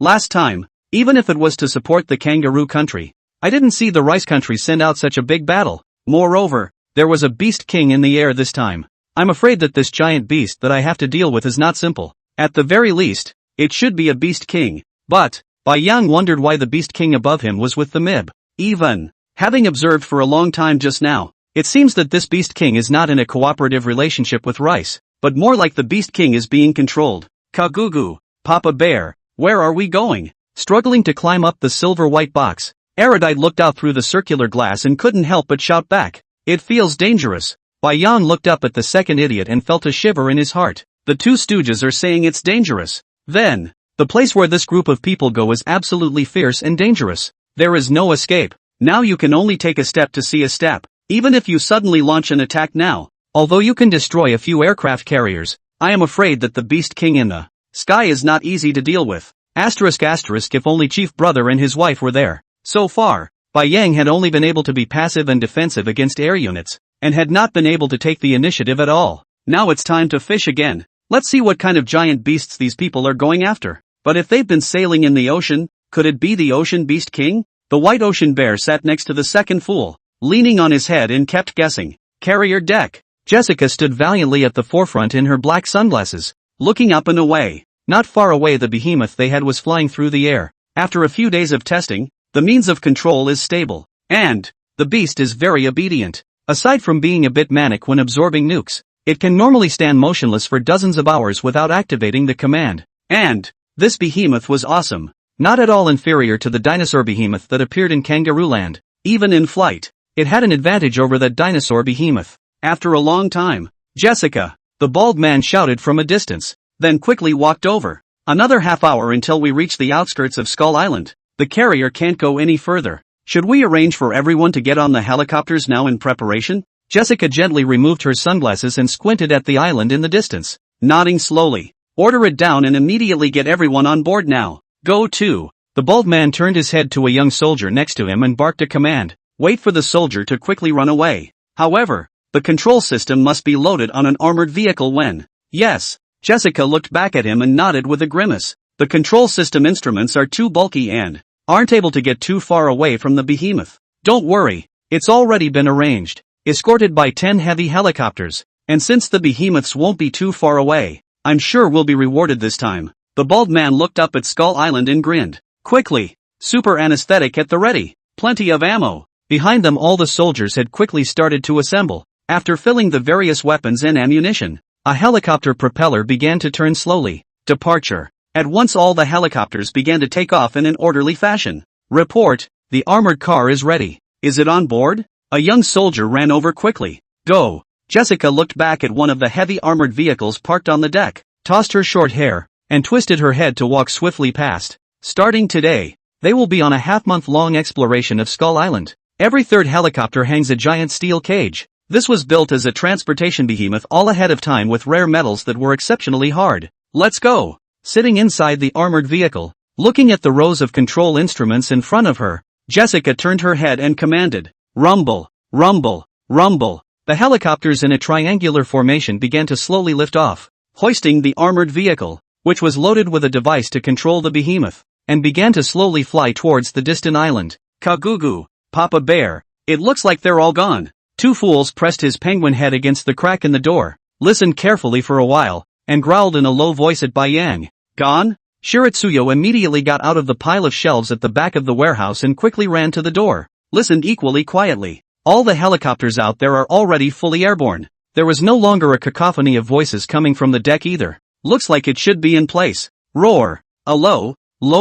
Last time, even if it was to support the kangaroo country, I didn't see the rice country send out such a big battle. Moreover, there was a beast king in the air this time. I'm afraid that this giant beast that I have to deal with is not simple. At the very least, it should be a beast king. But Bai Yang wondered why the beast king above him was with the MIB. Even having observed for a long time just now, it seems that this beast king is not in a cooperative relationship with rice, but more like the beast king is being controlled. Kagugu, Papa Bear, where are we going? Struggling to climb up the silver-white box, Erudite looked out through the circular glass and couldn't help but shout back. It feels dangerous. Bai Yang looked up at the second idiot and felt a shiver in his heart. The two stooges are saying it's dangerous. Then, the place where this group of people go is absolutely fierce and dangerous. There is no escape. Now you can only take a step to see a step. Even if you suddenly launch an attack now, although you can destroy a few aircraft carriers, I am afraid that the beast king in the sky is not easy to deal with. If only Chief Brother and his wife were there. So far, Bai Yang had only been able to be passive and defensive against air units, and had not been able to take the initiative at all. Now it's time to fish again. Let's see what kind of giant beasts these people are going after. But if they've been sailing in the ocean, could it be the ocean beast king? The white ocean bear sat next to the second fool, leaning on his head and kept guessing. Carrier deck. Jessica stood valiantly at the forefront in her black sunglasses, looking up and away. Not far away the behemoth they had was flying through the air. After a few days of testing, the means of control is stable, and the beast is very obedient. Aside from being a bit manic when absorbing nukes, it can normally stand motionless for dozens of hours without activating the command. And this behemoth was awesome. Not at all inferior to the dinosaur behemoth that appeared in Kangaroo Land. Even in flight, it had an advantage over that dinosaur behemoth. After a long time, Jessica, the bald man, shouted from a distance, then quickly walked over. Another half hour until we reach the outskirts of Skull Island. The carrier can't go any further. Should we arrange for everyone to get on the helicopters now in preparation? Jessica gently removed her sunglasses and squinted at the island in the distance, nodding slowly. Order it down and immediately get everyone on board now. Go to. The bald man turned his head to a young soldier next to him and barked a command. Wait for the soldier to quickly run away. However, the control system must be loaded on an armored vehicle when. Yes. Jessica looked back at him and nodded with a grimace. The control system instruments are too bulky and aren't able to get too far away from the behemoth. Don't worry, it's already been arranged. Escorted by 10 heavy helicopters, and since the behemoths won't be too far away, I'm sure we'll be rewarded this time. The bald man looked up at Skull Island and grinned. Quickly, super anesthetic at the ready, plenty of ammo. Behind them all the soldiers had quickly started to assemble. After filling the various weapons and ammunition, a helicopter propeller began to turn slowly. Departure. At once all the helicopters began to take off in an orderly fashion. Report, the armored car is ready. Is it on board? A young soldier ran over quickly. Go. Jessica looked back at one of the heavy armored vehicles parked on the deck, tossed her short hair, and twisted her head to walk swiftly past. Starting today, they will be on a half-month-long exploration of Skull Island. Every third helicopter hangs a giant steel cage. This was built as a transportation behemoth all ahead of time with rare metals that were exceptionally hard. Let's go! Sitting inside the armored vehicle, looking at the rows of control instruments in front of her, Jessica turned her head and commanded, "Rumble, rumble, rumble." The helicopters in a triangular formation began to slowly lift off, hoisting the armored vehicle, which was loaded with a device to control the behemoth, and began to slowly fly towards the distant island. Kagugu, Papa Bear, it looks like they're all gone. Two Fools pressed his penguin head against the crack in the door, listened carefully for a while, and growled in a low voice at Bai Yang. Gone? Shiritsuyo immediately got out of the pile of shelves at the back of the warehouse and quickly ran to the door, listened equally quietly. All the helicopters out there are already fully airborne. There was no longer a cacophony of voices coming from the deck either. Looks like it should be in place. Roar. A low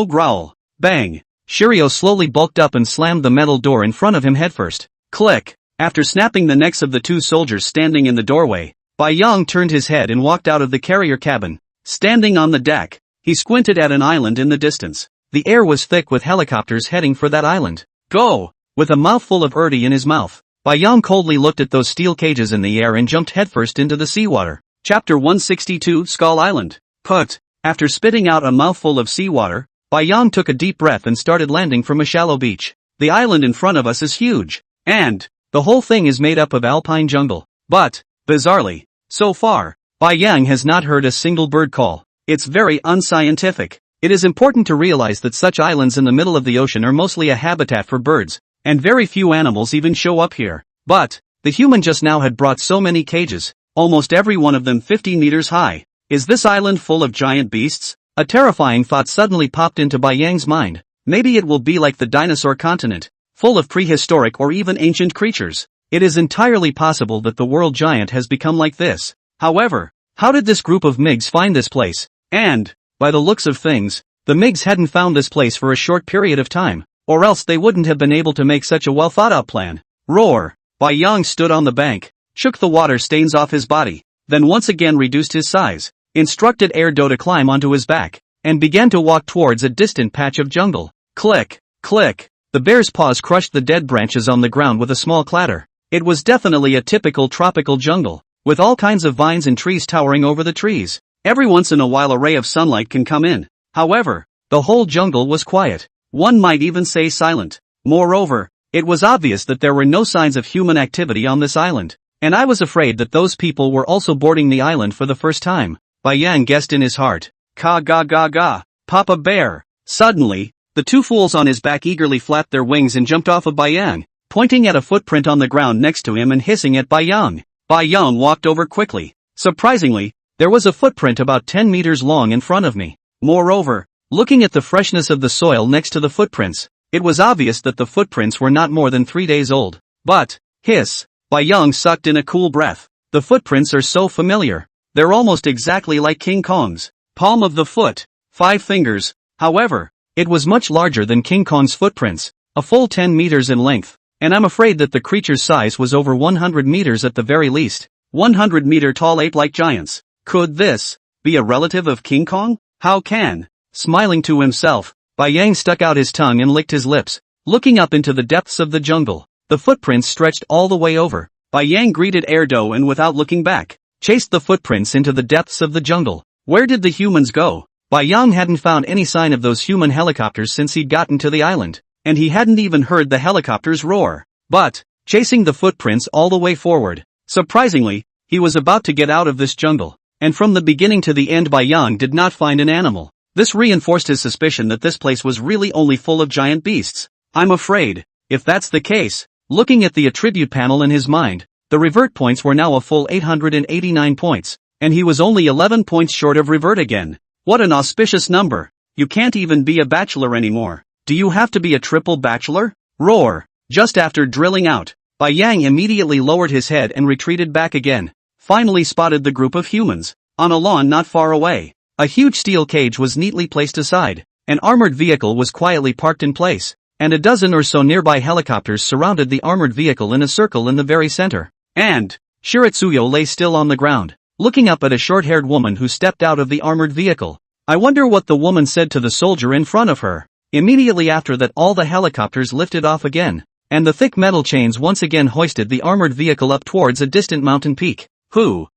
growl. Bang. Shiryo slowly bulked up and slammed the metal door in front of him headfirst. Click. After snapping the necks of the two soldiers standing in the doorway, Bai Yang turned his head and walked out of the carrier cabin. Standing on the deck, he squinted at an island in the distance. The air was thick with helicopters heading for that island. Go! With a mouthful of urti in his mouth, Bai Yang coldly looked at those steel cages in the air and jumped headfirst into the seawater. Chapter 162 Skull Island. Put. After spitting out a mouthful of seawater, Bai Yang took a deep breath and started landing from a shallow beach. The island in front of us is huge. And the whole thing is made up of alpine jungle. But, bizarrely, so far, Bai Yang has not heard a single bird call. It's very unscientific. It is important to realize that such islands in the middle of the ocean are mostly a habitat for birds, and very few animals even show up here. But the human just now had brought so many cages, almost every one of them 50 meters high. Is this island full of giant beasts? A terrifying thought suddenly popped into Bai Yang's mind. Maybe it will be like the dinosaur continent, full of prehistoric or even ancient creatures. It is entirely possible that the world giant has become like this. However, how did this group of MiGs find this place? And, by the looks of things, the MiGs hadn't found this place for a short period of time, or else they wouldn't have been able to make such a well-thought-out plan. Roar! Bai Yang stood on the bank, shook the water stains off his body, then once again reduced his size, instructed Erdo to climb onto his back, and began to walk towards a distant patch of jungle. Click! Click! The bear's paws crushed the dead branches on the ground with a small clatter. It was definitely a typical tropical jungle, with all kinds of vines and trees towering over the trees. Every once in a while a ray of sunlight can come in. However, the whole jungle was quiet. One might even say silent. Moreover, it was obvious that there were no signs of human activity on this island, and I was afraid that those people were also boarding the island for the first time. Bai Yang guessed in his heart. Ka-ga-ga-ga, Papa Bear. Suddenly, the two fools on his back eagerly flapped their wings and jumped off of Bai Yang, pointing at a footprint on the ground next to him and hissing at Bai Yang. Bai Yang walked over quickly. Surprisingly, there was a footprint about 10 meters long in front of me. Moreover, looking at the freshness of the soil next to the footprints, it was obvious that the footprints were not more than 3 days old. But, hiss, Bai Yang sucked in a cool breath. The footprints are so familiar. They're almost exactly like King Kong's. Palm of the foot, 5 fingers. However, it was much larger than King Kong's footprints, a full 10 meters in length, and I'm afraid that the creature's size was over 100 meters at the very least. 100-meter tall ape-like giants. Could this be a relative of King Kong? How can? Smiling to himself, Bai Yang stuck out his tongue and licked his lips, looking up into the depths of the jungle. The footprints stretched all the way over. Bai Yang greeted Erdo and without looking back, chased the footprints into the depths of the jungle. Where did the humans go? Bai Yang hadn't found any sign of those human helicopters since he'd gotten to the island, and he hadn't even heard the helicopters roar. But, chasing the footprints all the way forward, surprisingly, he was about to get out of this jungle, and from the beginning to the end Bai Yang did not find an animal. This reinforced his suspicion that this place was really only full of giant beasts. I'm afraid, if that's the case, looking at the attribute panel in his mind, the revert points were now a full 889 points, and he was only 11 points short of revert again. What an auspicious number. You can't even be a bachelor anymore. Do you have to be a triple bachelor? Roar. Just after drilling out, Bai Yang immediately lowered his head and retreated back again. Finally spotted the group of humans. On a lawn not far away, a huge steel cage was neatly placed aside. An armored vehicle was quietly parked in place, and a dozen or so nearby helicopters surrounded the armored vehicle in a circle in the very center. And Shiritsuyo lay still on the ground, looking up at a short-haired woman who stepped out of the armored vehicle. I wonder what the woman said to the soldier in front of her. Immediately after that all the helicopters lifted off again, and the thick metal chains once again hoisted the armored vehicle up towards a distant mountain peak. Hoo!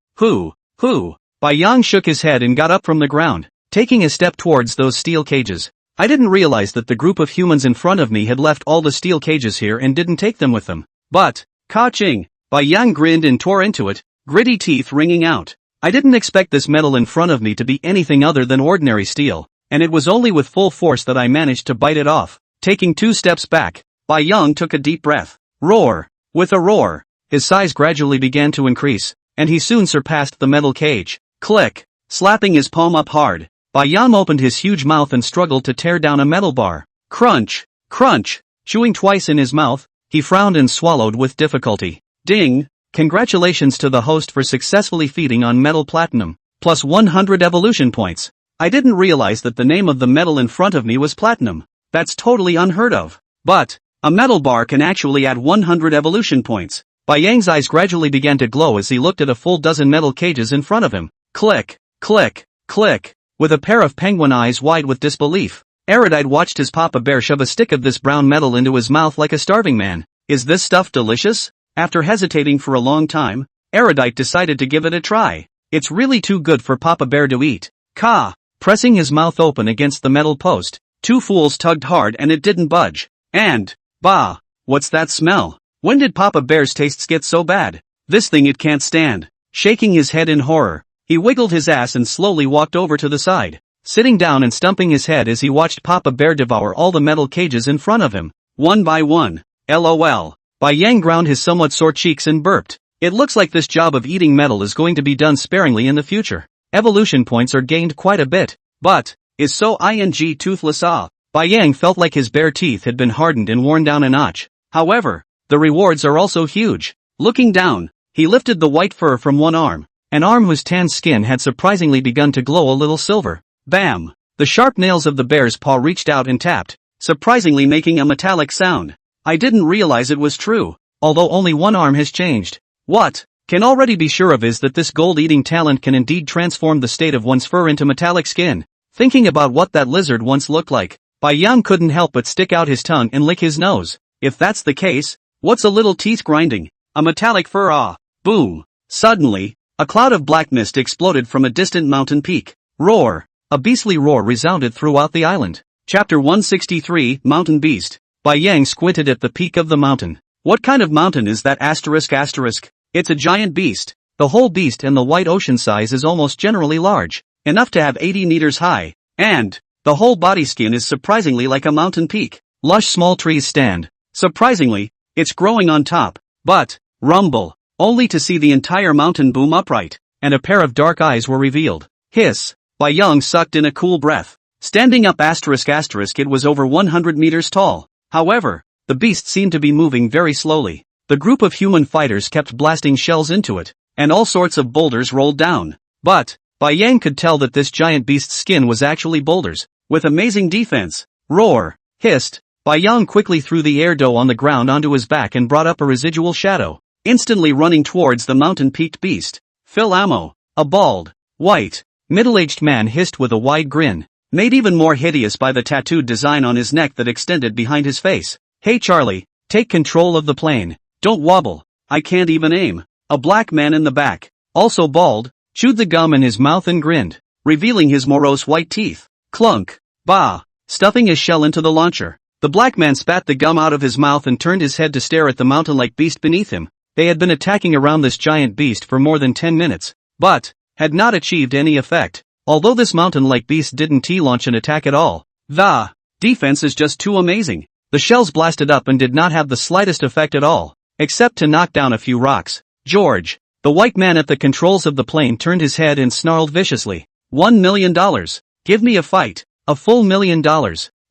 Bai Yang shook his head and got up from the ground, taking a step towards those steel cages. I didn't realize that the group of humans in front of me had left all the steel cages here and didn't take them with them. But, ka-ching! Bai Yang grinned and tore into it, gritty teeth ringing out. I didn't expect this metal in front of me to be anything other than ordinary steel, and it was only with full force that I managed to bite it off. Taking 2 steps back, Bai Yang took a deep breath. Roar! With a roar, his size gradually began to increase, and he soon surpassed the metal cage. Click! Slapping his palm up hard, Bai Yang opened his huge mouth and struggled to tear down a metal bar. Crunch! Crunch! Chewing twice in his mouth, he frowned and swallowed with difficulty. Ding! Congratulations to the host for successfully feeding on metal platinum, plus 100 evolution points. I didn't realize that the name of the metal in front of me was platinum. That's totally unheard of. But, a metal bar can actually add 100 evolution points. Bai Yang's eyes gradually began to glow as he looked at a full dozen metal cages in front of him. Click, click, click. With a pair of penguin eyes wide with disbelief, Erudite watched his papa bear shove a stick of this brown metal into his mouth like a starving man. Is this stuff delicious? After hesitating for a long time, Erudite decided to give it a try. It's really too good for Papa Bear to eat. Ka! Pressing his mouth open against the metal post, 2 fools tugged hard and it didn't budge. And, bah! What's that smell? When did Papa Bear's tastes get so bad? This thing it can't stand. Shaking his head in horror, he wiggled his ass and slowly walked over to the side, sitting down and stumping his head as he watched Papa Bear devour all the metal cages in front of him, one by one. LOL. Bai Yang ground his somewhat sore cheeks and burped. It looks like this job of eating metal is going to be done sparingly in the future. Evolution points are gained quite a bit, but, is so toothless ah. Bai Yang felt like his bare teeth had been hardened and worn down a notch. However, the rewards are also huge. Looking down, he lifted the white fur from one arm, an arm whose tan skin had surprisingly begun to glow a little silver. Bam! The sharp nails of the bear's paw reached out and tapped, surprisingly making a metallic sound. I didn't realize it was true, although only one arm has changed. What can already be sure of is that this gold-eating talent can indeed transform the state of one's fur into metallic skin. Thinking about what that lizard once looked like, Bai Yang couldn't help but stick out his tongue and lick his nose. If that's the case, what's a little teeth grinding? A metallic fur ah! Boom! Suddenly, a cloud of black mist exploded from a distant mountain peak. Roar! A beastly roar resounded throughout the island. Chapter 163, Mountain Beast. Bai Yang squinted at the peak of the mountain. What kind of mountain is that asterisk? It's a giant beast. The whole beast and the white ocean size is almost generally large, enough to have 80 meters high, and the whole body skin is surprisingly like a mountain peak. Lush small trees stand. Surprisingly, it's growing on top, but, rumble, only to see the entire mountain boom upright, and a pair of dark eyes were revealed. Hiss! Bai Yang sucked in a cool breath. Standing up it was over 100 meters tall. However, the beast seemed to be moving very slowly. The group of human fighters kept blasting shells into it, and all sorts of boulders rolled down. But, Bai Yang could tell that this giant beast's skin was actually boulders, with amazing defense. Roar! Hissed! Bai Yang quickly threw the air dough on the ground onto his back and brought up a residual shadow, instantly running towards the mountain-peaked beast. Fill ammo! A bald, white, middle-aged man hissed with a wide grin, made even more hideous by the tattooed design on his neck that extended behind his face. Hey Charlie, take control of the plane. Don't wobble. I can't even aim. A black man in the back, also bald, chewed the gum in his mouth and grinned, revealing his morose white teeth. Clunk. Bah. Stuffing his shell into the launcher, the black man spat the gum out of his mouth and turned his head to stare at the mountain-like beast beneath him. They had been attacking around this giant beast for more than 10 minutes, but had not achieved any effect. Although this mountain-like beast didn't T-launch an attack at all, the defense is just too amazing. The shells blasted up and did not have the slightest effect at all, except to knock down a few rocks. George, the white man at the controls of the plane turned his head and snarled viciously. $1 million. Give me a fight. A full $1 million.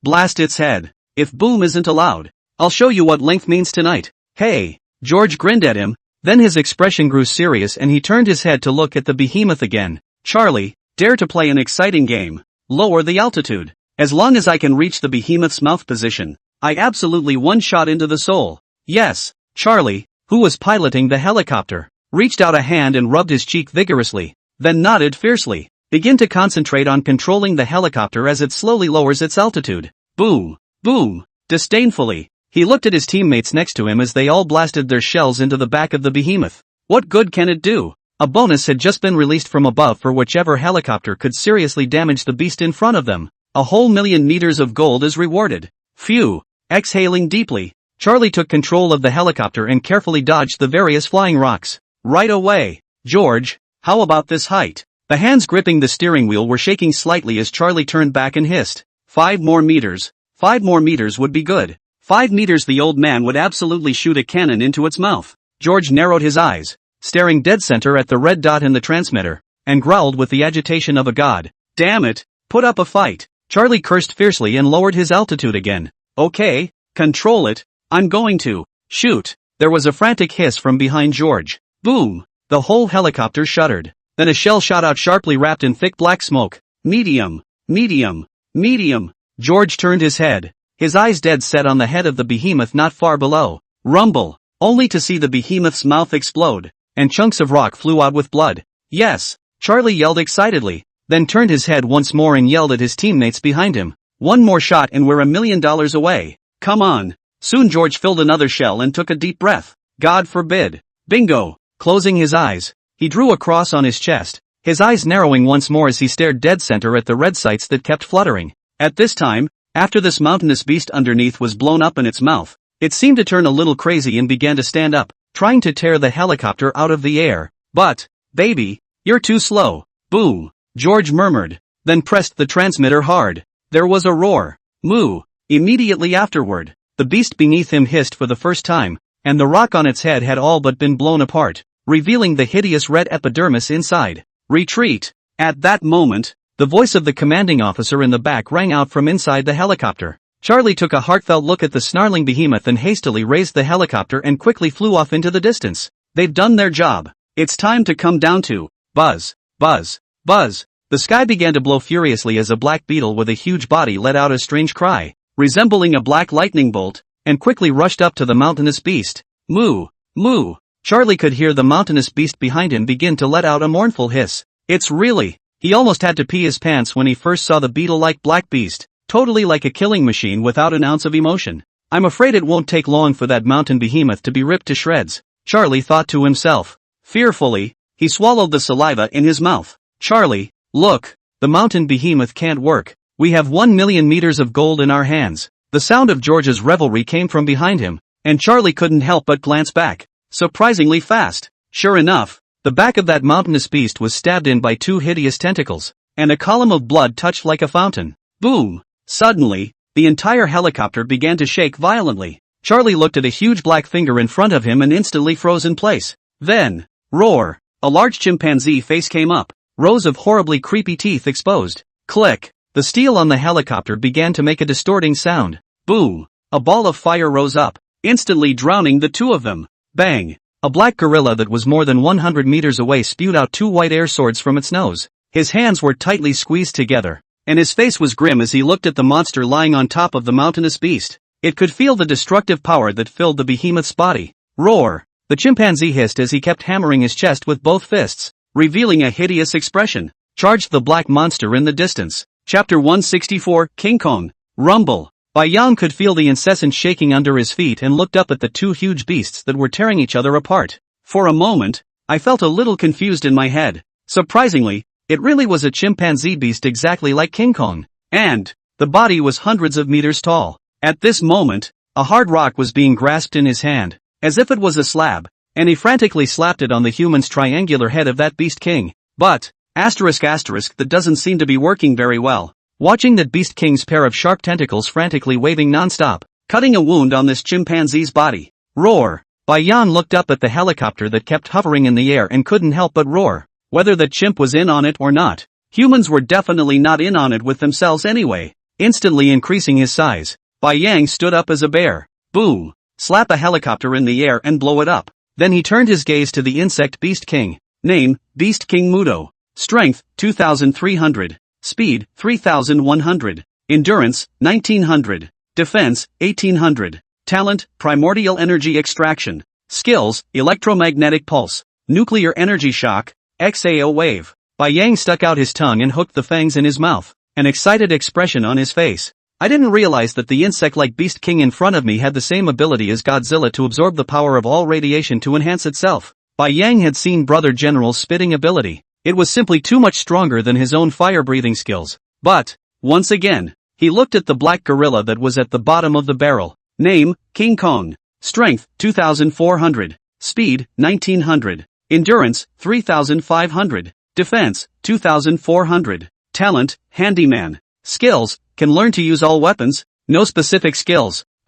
Blast its head. If boom isn't allowed, I'll show you what length means tonight. Hey, George grinned at him, then his expression grew serious and he turned his head to look at the behemoth again. Charlie, dare to play an exciting game. Lower the altitude. As long as I can reach the behemoth's mouth position, I absolutely one-shot into the soul. Yes, Charlie, who was piloting the helicopter, reached out a hand and rubbed his cheek vigorously, then nodded fiercely. Begin to concentrate on controlling the helicopter as it slowly lowers its altitude. Boom, boom. Disdainfully, He looked at his teammates next to him as they all blasted their shells into the back of the behemoth. What good can it do? A bonus had just been released from above for whichever helicopter could seriously damage the beast in front of them. A whole 1,000,000 meters of gold is rewarded. Phew. Exhaling deeply, Charlie took control of the helicopter and carefully dodged the various flying rocks. Right away. George, how about this height? The hands gripping the steering wheel were shaking slightly as Charlie turned back and hissed. 5 more meters. 5 more meters would be good. 5 meters. The old man would absolutely shoot a cannon into its mouth. George narrowed his eyes, staring dead center at the red dot in the transmitter, and growled with the agitation of a god. Damn it, put up a fight. Charlie cursed fiercely and lowered his altitude again. Okay, control it, I'm going to shoot. There was a frantic hiss from behind George. Boom! The whole helicopter shuddered. Then a shell shot out sharply wrapped in thick black smoke. Medium, medium, medium. George turned his head, his eyes dead set on the head of the behemoth not far below. Rumble, only to see the behemoth's mouth explode, and chunks of rock flew out with blood. Yes, Charlie yelled excitedly, then turned his head once more and yelled at his teammates behind him. One more shot and we're $1 million away. Come on. Soon George filled another shell and took a deep breath. God forbid. Bingo. Closing his eyes, he drew a cross on his chest, his eyes narrowing once more as he stared dead center at the red sights that kept fluttering. At this time, after this mountainous beast underneath was blown up in its mouth, it seemed to turn a little crazy and began to stand up, trying to tear the helicopter out of the air. But, baby, you're too slow. Boom. George murmured, then pressed the transmitter hard. There was a roar. Moo. Immediately afterward, the beast beneath him hissed for the first time, and the rock on its head had all but been blown apart, revealing the hideous red epidermis inside. Retreat. At that moment, the voice of the commanding officer in the back rang out from inside the helicopter. Charlie took a heartfelt look at the snarling behemoth and hastily raised the helicopter and quickly flew off into the distance. They've done their job. It's time to come down to buzz, buzz, buzz. The sky began to blow furiously as a black beetle with a huge body let out a strange cry, resembling a black lightning bolt, and quickly rushed up to the mountainous beast. Moo, moo. Charlie could hear the mountainous beast behind him begin to let out a mournful hiss. It's really, he almost had to pee his pants when he first saw the beetle-like black beast, totally like a killing machine without an ounce of emotion. I'm afraid it won't take long for that mountain behemoth to be ripped to shreds, Charlie thought to himself. Fearfully, he swallowed the saliva in his mouth. Charlie, look, the mountain behemoth can't work. We have 1 million meters of gold in our hands. The sound of George's revelry came from behind him, and Charlie couldn't help but glance back. Surprisingly fast. Sure enough, the back of that mountainous beast was stabbed in by 2 hideous tentacles, and a column of blood touched like a fountain. Boom! Suddenly, the entire helicopter began to shake violently. Charlie looked at a huge black finger in front of him and instantly froze in place. Then, roar! A large chimpanzee face came up, rows of horribly creepy teeth exposed. Click! The steel on the helicopter began to make a distorting sound. Boom! A ball of fire rose up, instantly drowning the 2 of them. Bang! A black gorilla that was more than 100 meters away spewed out 2 white air swords from its nose. His hands were tightly squeezed together, and his face was grim as he looked at the monster lying on top of the mountainous beast. It could feel the destructive power that filled the behemoth's body. Roar! The chimpanzee hissed as he kept hammering his chest with both fists, revealing a hideous expression. Charged the black monster in the distance. Chapter 164, King Kong. Rumble. Bai Yang could feel the incessant shaking under his feet and looked up at the 2 huge beasts that were tearing each other apart. For a moment, I felt a little confused in my head. Surprisingly, it really was a chimpanzee beast exactly like King Kong. And, the body was hundreds of meters tall. At this moment, a hard rock was being grasped in his hand, as if it was a slab, and he frantically slapped it on the human's triangular head of that beast king. But, that doesn't seem to be working very well. Watching that beast king's pair of sharp tentacles frantically waving non-stop, cutting a wound on this chimpanzee's body. Roar! Bai Yang looked up at the helicopter that kept hovering in the air and couldn't help but roar. Whether the chimp was in on it or not, humans were definitely not in on it with themselves anyway. Instantly increasing his size, Bai Yang stood up as a bear. Boom! Slap a helicopter in the air and blow it up. Then he turned his gaze to the insect beast king. Name, Beast King Mudo. Strength, 2,300. Speed, 3,100. Endurance, 1,900. Defense, 1,800. Talent, primordial energy extraction. Skills, electromagnetic pulse. Nuclear energy shock, XAO wave. Bai Yang stuck out his tongue and hooked the fangs in his mouth, an excited expression on his face. I didn't realize that the insect-like Beast King in front of me had the same ability as Godzilla to absorb the power of all radiation to enhance itself. Bai Yang had seen Brother General's spitting ability. It was simply too much stronger than his own fire-breathing skills. But, once again, he looked at the black gorilla that was at the bottom of the barrel. Name, King Kong. Strength, 2,400. Speed, 1,900. Endurance, 3,500. Defense, 2,400. Talent, Handyman. Skills, can learn to use all weapons. No specific skills. ***.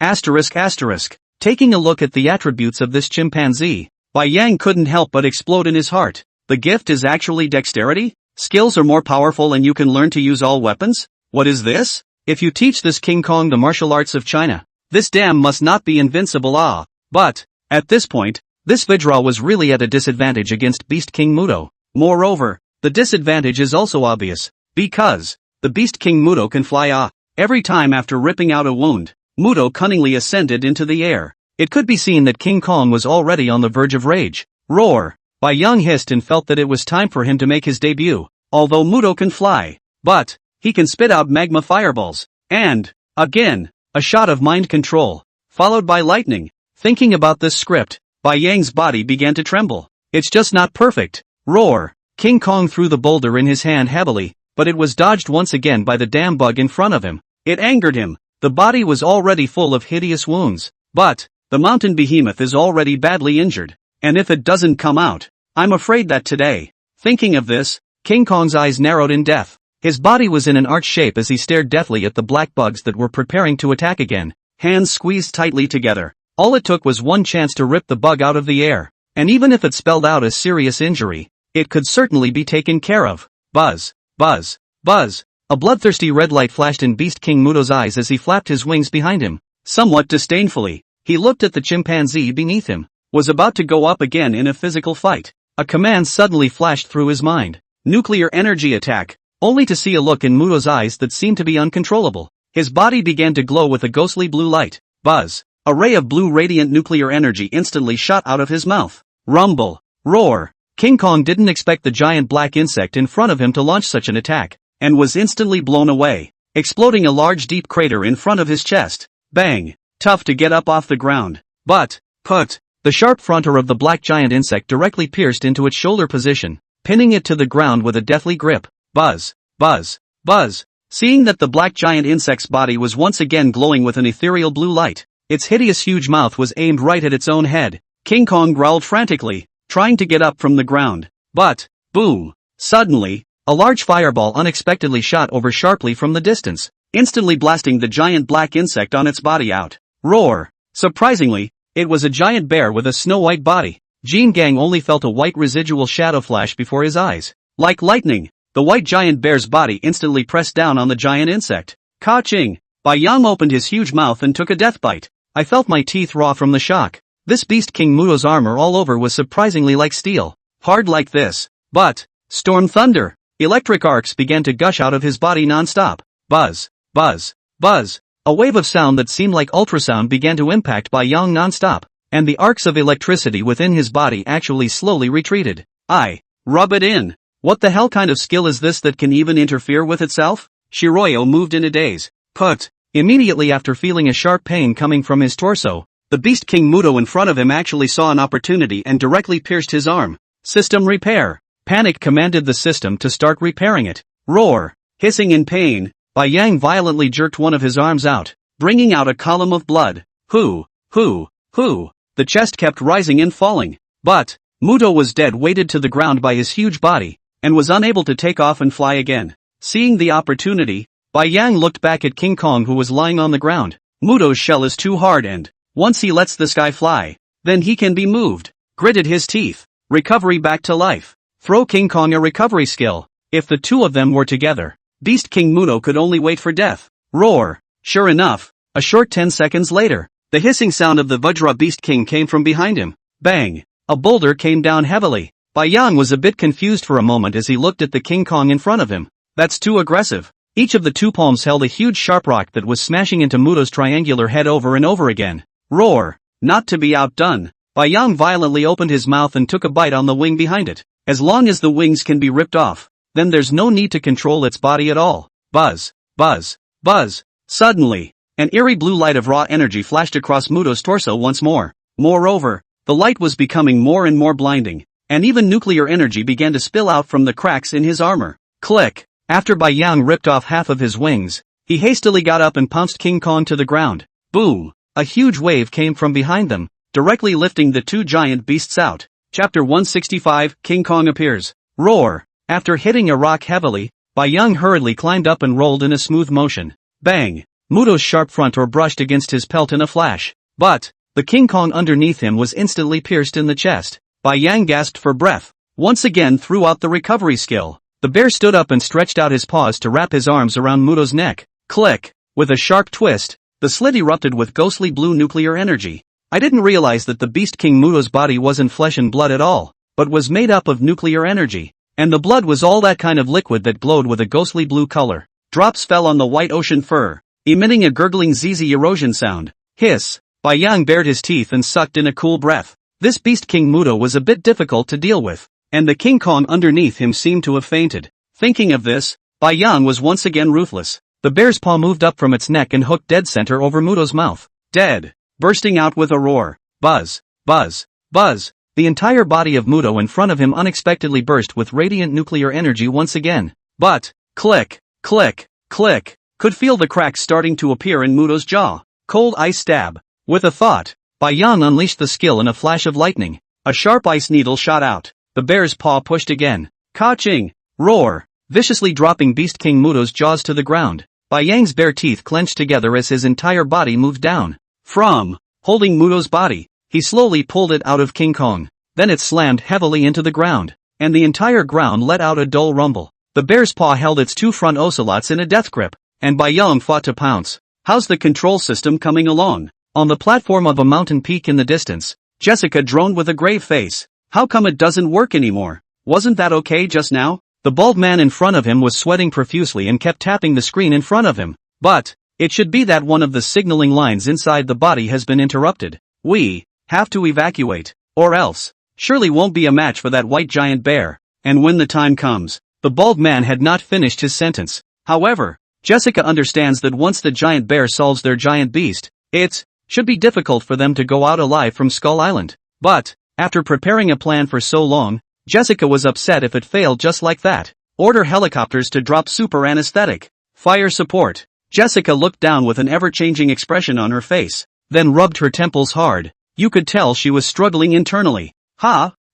Taking a look at the attributes of this chimpanzee, Bai Yang couldn't help but explode in his heart. The gift is actually dexterity? Skills are more powerful and you can learn to use all weapons? What is this? If you teach this King Kong the martial arts of China, this dam must not be invincible. But, at this point, this Vajra was really at a disadvantage against Beast King Muto. Moreover, the disadvantage is also obvious, because the Beast King Muto can fly. Every time after ripping out a wound, Muto cunningly ascended into the air. It could be seen that King Kong was already on the verge of rage. Roar! Bai Yang hissed and felt that it was time for him to make his debut. Although Muto can fly, but he can spit out magma fireballs. And, again, a shot of mind control, followed by lightning. Thinking about this script, Bai Yang's body began to tremble. It's just not perfect. Roar! King Kong threw the boulder in his hand heavily, but it was dodged once again by the damn bug in front of him. It angered him. The body was already full of hideous wounds. But, the mountain behemoth is already badly injured. And if it doesn't come out, I'm afraid that today. Thinking of this, King Kong's eyes narrowed in death. His body was in an arch shape as he stared deathly at the black bugs that were preparing to attack again. Hands squeezed tightly together. All it took was one chance to rip the bug out of the air. And even if it spelled out a serious injury, it could certainly be taken care of. Buzz. Buzz. Buzz. A bloodthirsty red light flashed in Beast King Muto's eyes as he flapped his wings behind him. Somewhat disdainfully, he looked at the chimpanzee beneath him. Was about to go up again in a physical fight. A command suddenly flashed through his mind. Nuclear energy attack. Only to see a look in Muto's eyes that seemed to be uncontrollable. His body began to glow with a ghostly blue light. Buzz. A ray of blue radiant nuclear energy instantly shot out of his mouth. Rumble. Roar. King Kong didn't expect the giant black insect in front of him to launch such an attack, and was instantly blown away, exploding a large deep crater in front of his chest. Bang. Tough to get up off the ground. But, the sharp fronter of the black giant insect directly pierced into its shoulder position, pinning it to the ground with a deathly grip. Buzz. Buzz. Buzz. Seeing that the black giant insect's body was once again glowing with an ethereal blue light, its hideous huge mouth was aimed right at its own head. King Kong growled frantically, trying to get up from the ground. But, boom! Suddenly, a large fireball unexpectedly shot over sharply from the distance, instantly blasting the giant black insect on its body out. Roar! Surprisingly, it was a giant bear with a snow-white body. Jean Gang only felt a white residual shadow flash before his eyes. Like lightning, the white giant bear's body instantly pressed down on the giant insect. Ka-ching! Bai Yang opened his huge mouth and took a death bite. I felt my teeth raw from the shock. This Beast King Muto's armor all over was surprisingly like steel. Hard like this. But, storm thunder! Electric arcs began to gush out of his body non-stop. Buzz. Buzz. Buzz. A wave of sound that seemed like ultrasound began to impact Bai Yang non-stop, and the arcs of electricity within his body actually slowly retreated. Rub it in. What the hell kind of skill is this that can even interfere with itself? Shiroyo moved in a daze. Immediately after feeling a sharp pain coming from his torso, the Beast King Muto in front of him actually saw an opportunity and directly pierced his arm. System repair. Panic commanded the system to start repairing it. Roar. Hissing in pain, Bai Yang violently jerked one of his arms out, bringing out a column of blood. The chest kept rising and falling. But, Muto was dead, weighted to the ground by his huge body, and was unable to take off and fly again. Seeing the opportunity, Bai Yang looked back at King Kong who was lying on the ground. Muto's shell is too hard and, once he lets this guy fly, then he can be moved. Gritted his teeth. Recovery back to life. Throw King Kong a recovery skill. If the two of them were together, Beast King Muto could only wait for death. Roar. Sure enough, a short 10 seconds later, the hissing sound of the Vajra Beast King came from behind him. Bang. A boulder came down heavily. Bai Yang was a bit confused for a moment as he looked at the King Kong in front of him. That's too aggressive. Each of the two palms held a huge sharp rock that was smashing into Muto's triangular head over and over again. Roar. Not to be outdone, Bai Yang violently opened his mouth and took a bite on the wing behind it. As long as the wings can be ripped off, then there's no need to control its body at all. Buzz. Buzz. Buzz. Suddenly, an eerie blue light of raw energy flashed across Muto's torso once more. Moreover, the light was becoming more and more blinding, and even nuclear energy began to spill out from the cracks in his armor. Click! After Bai Yang ripped off half of his wings, he hastily got up and pounced King Kong to the ground. Boom! A huge wave came from behind them, directly lifting the two giant beasts out. Chapter 165, King Kong appears. Roar! After hitting a rock heavily, Bai Yang hurriedly climbed up and rolled in a smooth motion. Bang! Muto's sharp front oar brushed against his pelt in a flash. But the King Kong underneath him was instantly pierced in the chest. Bai Yang gasped for breath. Once again threw out the recovery skill. The bear stood up and stretched out his paws to wrap his arms around Muto's neck. Click! With a sharp twist, the slit erupted with ghostly blue nuclear energy. I didn't realize that the Beast King Muto's body wasn't flesh and blood at all, but was made up of nuclear energy. And the blood was all that kind of liquid that glowed with a ghostly blue color. Drops fell on the white ocean fur, emitting a gurgling ZZ erosion sound. Hiss! Bai Yang bared his teeth and sucked in a cool breath. This Beast King Muto was a bit difficult to deal with, and the King Kong underneath him seemed to have fainted. Thinking of this, Bai Yang was once again ruthless. The bear's paw moved up from its neck and hooked dead center over Muto's mouth. Dead! Bursting out with a roar. Buzz! Buzz! Buzz! The entire body of Muto in front of him unexpectedly burst with radiant nuclear energy once again. But, click! Click! Click! Could feel the cracks starting to appear in Muto's jaw. Cold ice stab. With a thought, Bai Yang unleashed the skill in a flash of lightning. A sharp ice needle shot out. The bear's paw pushed again. Ka-ching! Roar! Viciously dropping Beast King Muto's jaws to the ground. Bai Yang's bare teeth clenched together as his entire body moved down. From holding Muto's body, he slowly pulled it out of King Kong. Then it slammed heavily into the ground, and the entire ground let out a dull rumble. The bear's paw held its two front ocelots in a death grip, and Bai Yang fought to pounce. How's the control system coming along? On the platform of a mountain peak in the distance, Jessica droned with a grave face. How come it doesn't work anymore? Wasn't that okay just now? The bald man in front of him was sweating profusely and kept tapping the screen in front of him. But it should be that one of the signaling lines inside the body has been interrupted. We have to evacuate, or else surely won't be a match for that white giant bear. And when the time comes, the bald man had not finished his sentence. However, Jessica understands that once the giant bear solves their giant beast, it should be difficult for them to go out alive from Skull Island. But after preparing a plan for so long, Jessica was upset if it failed just like that. Order helicopters to drop super anesthetic. Fire support. Jessica looked down with an ever-changing expression on her face, then rubbed her temples hard. You could tell she was struggling internally.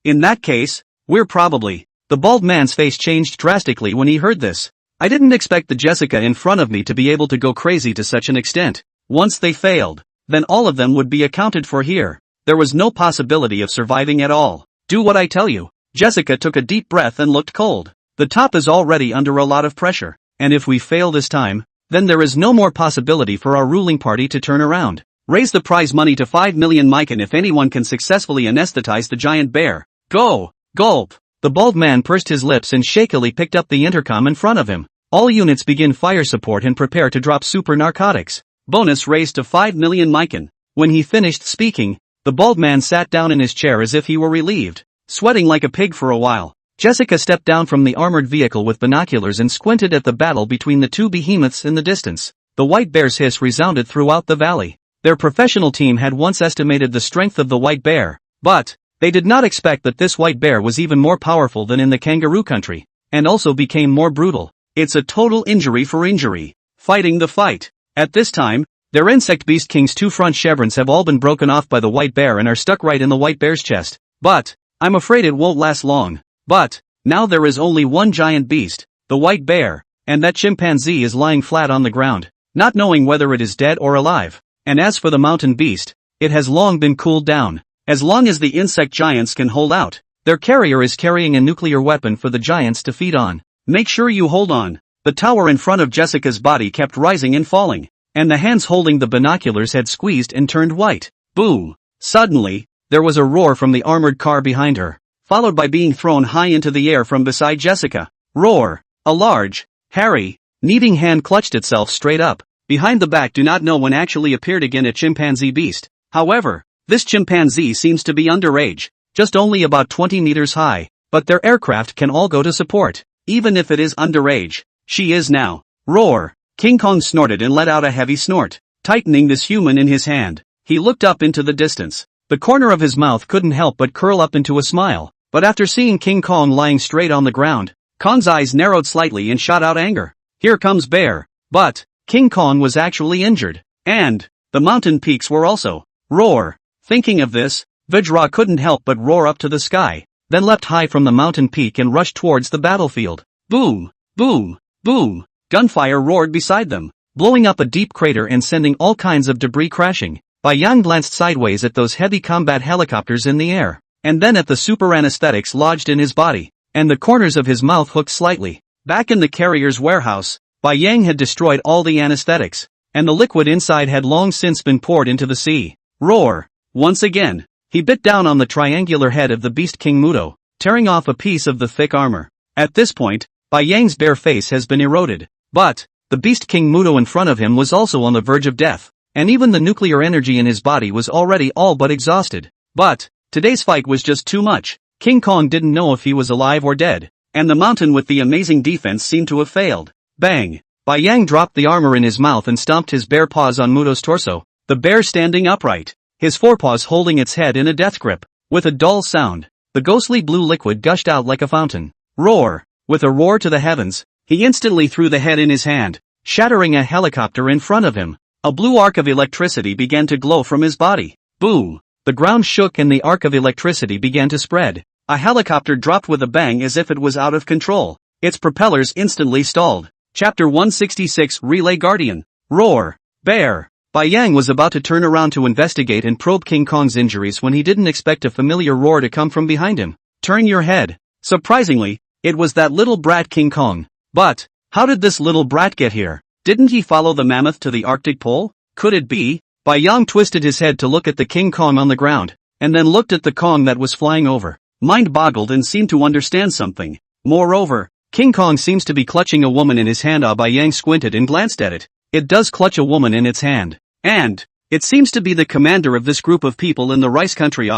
In that case, we're probably... The bald man's face changed drastically when he heard this. I didn't expect the Jessica in front of me to be able to go crazy to such an extent. Once they failed, then all of them would be accounted for here. There was no possibility of surviving at all. Do what I tell you. Jessica took a deep breath and looked cold. The top is already under a lot of pressure, and if we fail this time, then there is no more possibility for our ruling party to turn around. Raise the prize money to 5 million Mikan if anyone can successfully anesthetize the giant bear. Go! Gulp! The bald man pursed his lips and shakily picked up the intercom in front of him. All units begin fire support and prepare to drop super narcotics. Bonus raised to 5 million Mikan. When he finished speaking, the bald man sat down in his chair as if he were relieved. Sweating like a pig for a while, Jessica stepped down from the armored vehicle with binoculars and squinted at the battle between the two behemoths in the distance. The white bear's hiss resounded throughout the valley. Their professional team had once estimated the strength of the white bear, but they did not expect that this white bear was even more powerful than in the kangaroo country, and also became more brutal. It's a total injury for injury. Fighting the fight. At this time, their insect beast king's two front chevrons have all been broken off by the white bear and are stuck right in the white bear's chest. But I'm afraid it won't last long. But now there is only one giant beast, the white bear, and that chimpanzee is lying flat on the ground, not knowing whether it is dead or alive. And as for the mountain beast, it has long been cooled down. As long as the insect giants can hold out, their carrier is carrying a nuclear weapon for the giants to feed on. Make sure you hold on. The tower in front of Jessica's body kept rising and falling, and the hands holding the binoculars had squeezed and turned white. Boom! Suddenly, there was a roar from the armored car behind her, followed by being thrown high into the air from beside Jessica. Roar! A large, hairy, kneading hand clutched itself straight up. Behind the back do not know when actually appeared again a chimpanzee beast. However, this chimpanzee seems to be underage, just only about 20 meters high, but their aircraft can all go to support. Even if it is underage, she is now. Roar! King Kong snorted and let out a heavy snort, tightening this human in his hand. He looked up into the distance. The corner of his mouth couldn't help but curl up into a smile, but after seeing King Kong lying straight on the ground, Kong's eyes narrowed slightly and shot out anger. Here comes bear. But King Kong was actually injured, and the mountain peaks were also. Roar. Thinking of this, Vajra couldn't help but roar up to the sky, then leapt high from the mountain peak and rushed towards the battlefield. Boom, boom, boom. Gunfire roared beside them, blowing up a deep crater and sending all kinds of debris crashing. Bai Yang glanced sideways at those heavy combat helicopters in the air, and then at the super anesthetics lodged in his body, and the corners of his mouth hooked slightly. Back in the carrier's warehouse, Bai Yang had destroyed all the anesthetics, and the liquid inside had long since been poured into the sea. Roar. Once again, he bit down on the triangular head of the Beast King Mudo, tearing off a piece of the thick armor. At this point, Bai Yang's bare face has been eroded, but the Beast King Mudo in front of him was also on the verge of death, and even the nuclear energy in his body was already all but exhausted. But today's fight was just too much. King Kong didn't know if he was alive or dead, and the mountain with the amazing defense seemed to have failed. Bang! Bai Yang dropped the armor in his mouth and stomped his bare paws on Mudo's torso, the bear standing upright, his forepaws holding its head in a death grip. With a dull sound, the ghostly blue liquid gushed out like a fountain. Roar! With a roar to the heavens, he instantly threw the head in his hand, shattering a helicopter in front of him. A blue arc of electricity began to glow from his body. Boom! The ground shook and the arc of electricity began to spread. A helicopter dropped with a bang as if it was out of control. Its propellers instantly stalled. Chapter 166 Relay Guardian. Roar! Bear! Bai Yang was about to turn around to investigate and probe King Kong's injuries when he didn't expect a familiar roar to come from behind him. Turn your head. Surprisingly, it was that little brat King Kong. But how did this little brat get here? Didn't he follow the mammoth to the Arctic Pole? Could it be? Bai Yang twisted his head to look at the King Kong on the ground, and then looked at the Kong that was flying over. Mind boggled and seemed to understand something. Moreover, King Kong seems to be clutching a woman in his hand. Bai Yang squinted and glanced at it. It does clutch a woman in its hand. And it seems to be the commander of this group of people in the rice country.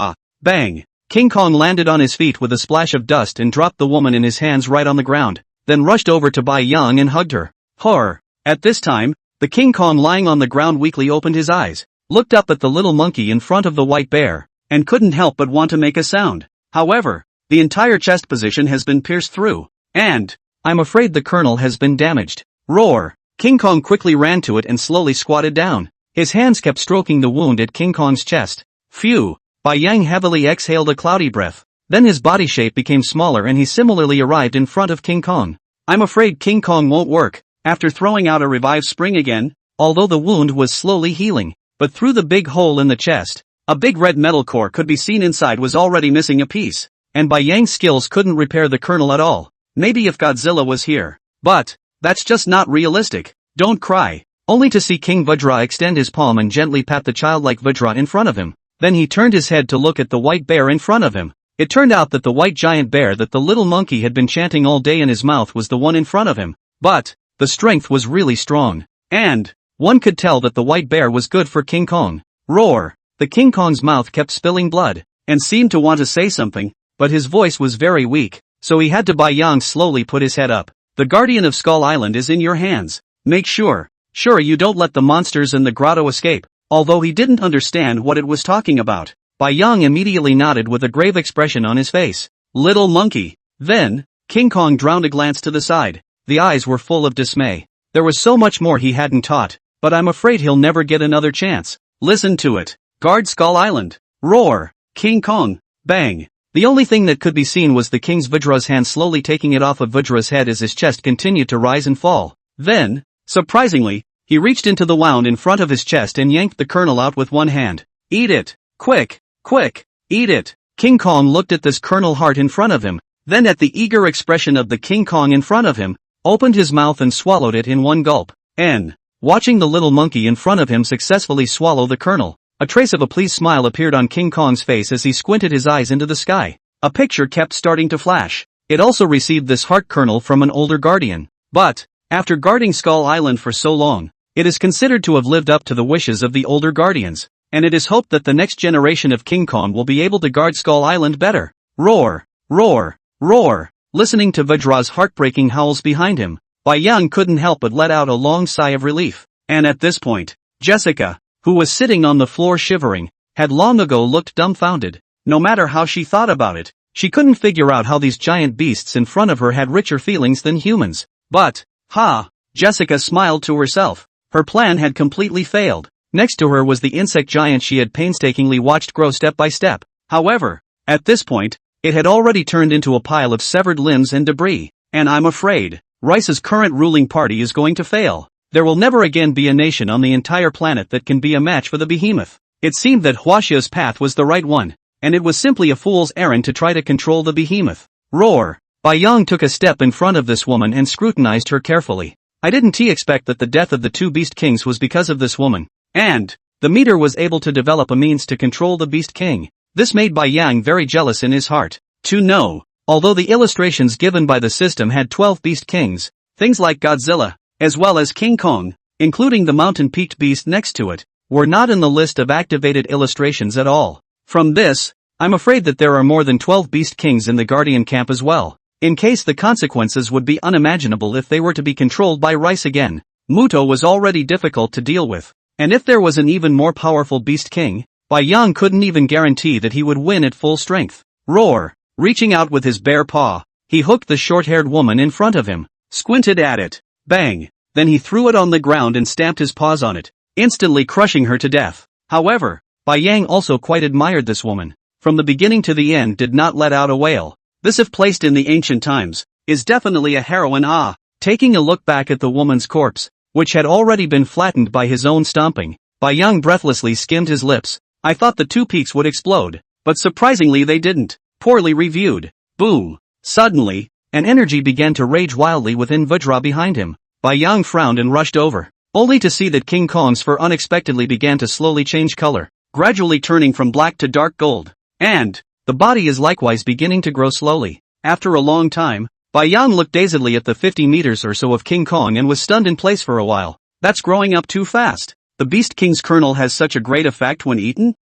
Bang! King Kong landed on his feet with a splash of dust and dropped the woman in his hands right on the ground, then rushed over to Bai Yang and hugged her. Horror! At this time, the King Kong lying on the ground weakly opened his eyes, looked up at the little monkey in front of the white bear, and couldn't help but want to make a sound. However, the entire chest position has been pierced through, and I'm afraid the kernel has been damaged. Roar! King Kong quickly ran to it and slowly squatted down. His hands kept stroking the wound at King Kong's chest. Phew! Bai Yang heavily exhaled a cloudy breath. Then his body shape became smaller and he similarly arrived in front of King Kong. I'm afraid King Kong won't work. After throwing out a revive spring again, although the wound was slowly healing, but through the big hole in the chest, a big red metal core could be seen inside was already missing a piece, and Bai Yang's skills couldn't repair the kernel at all. Maybe if Godzilla was here. But that's just not realistic. Don't cry. Only to see King Vajra extend his palm and gently pat the childlike Vajra in front of him. Then he turned his head to look at the white bear in front of him. It turned out that the white giant bear that the little monkey had been chanting all day in his mouth was the one in front of him. But the strength was really strong, and one could tell that the white bear was good for King Kong. Roar! The King Kong's mouth kept spilling blood, and seemed to want to say something, but his voice was very weak, so he had to Bai Yang slowly put his head up. The Guardian of Skull Island is in your hands. Make sure you don't let the monsters in the grotto escape. Although he didn't understand what it was talking about, Bai Yang immediately nodded with a grave expression on his face. Little monkey. Then, King Kong drowned a glance to the side. The eyes were full of dismay. There was so much more he hadn't taught, but I'm afraid he'll never get another chance. Listen to it. Guard Skull Island. Roar. King Kong. Bang. The only thing that could be seen was the King's Vajra's hand slowly taking it off of Vajra's head as his chest continued to rise and fall. Then, surprisingly, he reached into the wound in front of his chest and yanked the kernel out with one hand. Eat it. Quick. Quick. Eat it. King Kong looked at this kernel heart in front of him, then at the eager expression of the King Kong in front of him, opened his mouth and swallowed it in one gulp. Watching the little monkey in front of him successfully swallow the kernel, a trace of a pleased smile appeared on King Kong's face as he squinted his eyes into the sky. A picture kept starting to flash. It also received this heart kernel from an older guardian. But after guarding Skull Island for so long, it is considered to have lived up to the wishes of the older guardians, and it is hoped that the next generation of King Kong will be able to guard Skull Island better. Roar! Roar! Roar! Listening to Vajra's heartbreaking howls behind him, Bai Yang couldn't help but let out a long sigh of relief. And at this point, Jessica, who was sitting on the floor shivering, had long ago looked dumbfounded. No matter how she thought about it, she couldn't figure out how these giant beasts in front of her had richer feelings than humans. But, Jessica smiled to herself. Her plan had completely failed. Next to her was the insect giant she had painstakingly watched grow step by step. However, at this point, it had already turned into a pile of severed limbs and debris. And I'm afraid, Rice's current ruling party is going to fail. There will never again be a nation on the entire planet that can be a match for the behemoth. It seemed that Huaxia's path was the right one, and it was simply a fool's errand to try to control the behemoth. Roar! Bai Yang took a step in front of this woman and scrutinized her carefully. I didn't expect that the death of the two Beast Kings was because of this woman. And the meter was able to develop a means to control the Beast King. This made Bai Yang very jealous in his heart. To know, although the illustrations given by the system had 12 Beast Kings, things like Godzilla, as well as King Kong, including the mountain-peaked beast next to it, were not in the list of activated illustrations at all. From this, I'm afraid that there are more than 12 Beast Kings in the Guardian camp as well, in case the consequences would be unimaginable if they were to be controlled by Rice again. Muto was already difficult to deal with, and if there was an even more powerful Beast King, Bai Yang couldn't even guarantee that he would win at full strength. Roar! Reaching out with his bare paw, he hooked the short-haired woman in front of him, squinted at it. Bang! Then he threw it on the ground and stamped his paws on it, instantly crushing her to death. However, Bai Yang also quite admired this woman. From the beginning to the end did not let out a wail. This, if placed in the ancient times, is definitely a heroine. Taking a look back at the woman's corpse, which had already been flattened by his own stomping, Bai Yang breathlessly skimmed his lips. I thought the two peaks would explode, but surprisingly they didn't. Poorly reviewed. Boom! Suddenly, an energy began to rage wildly within Vajra behind him. Bai Yang frowned and rushed over, only to see that King Kong's fur unexpectedly began to slowly change color, gradually turning from black to dark gold. And the body is likewise beginning to grow slowly. After a long time, Bai Yang looked dazedly at the 50 meters or so of King Kong and was stunned in place for a while. That's growing up too fast. The Beast King's kernel has such a great effect when eaten?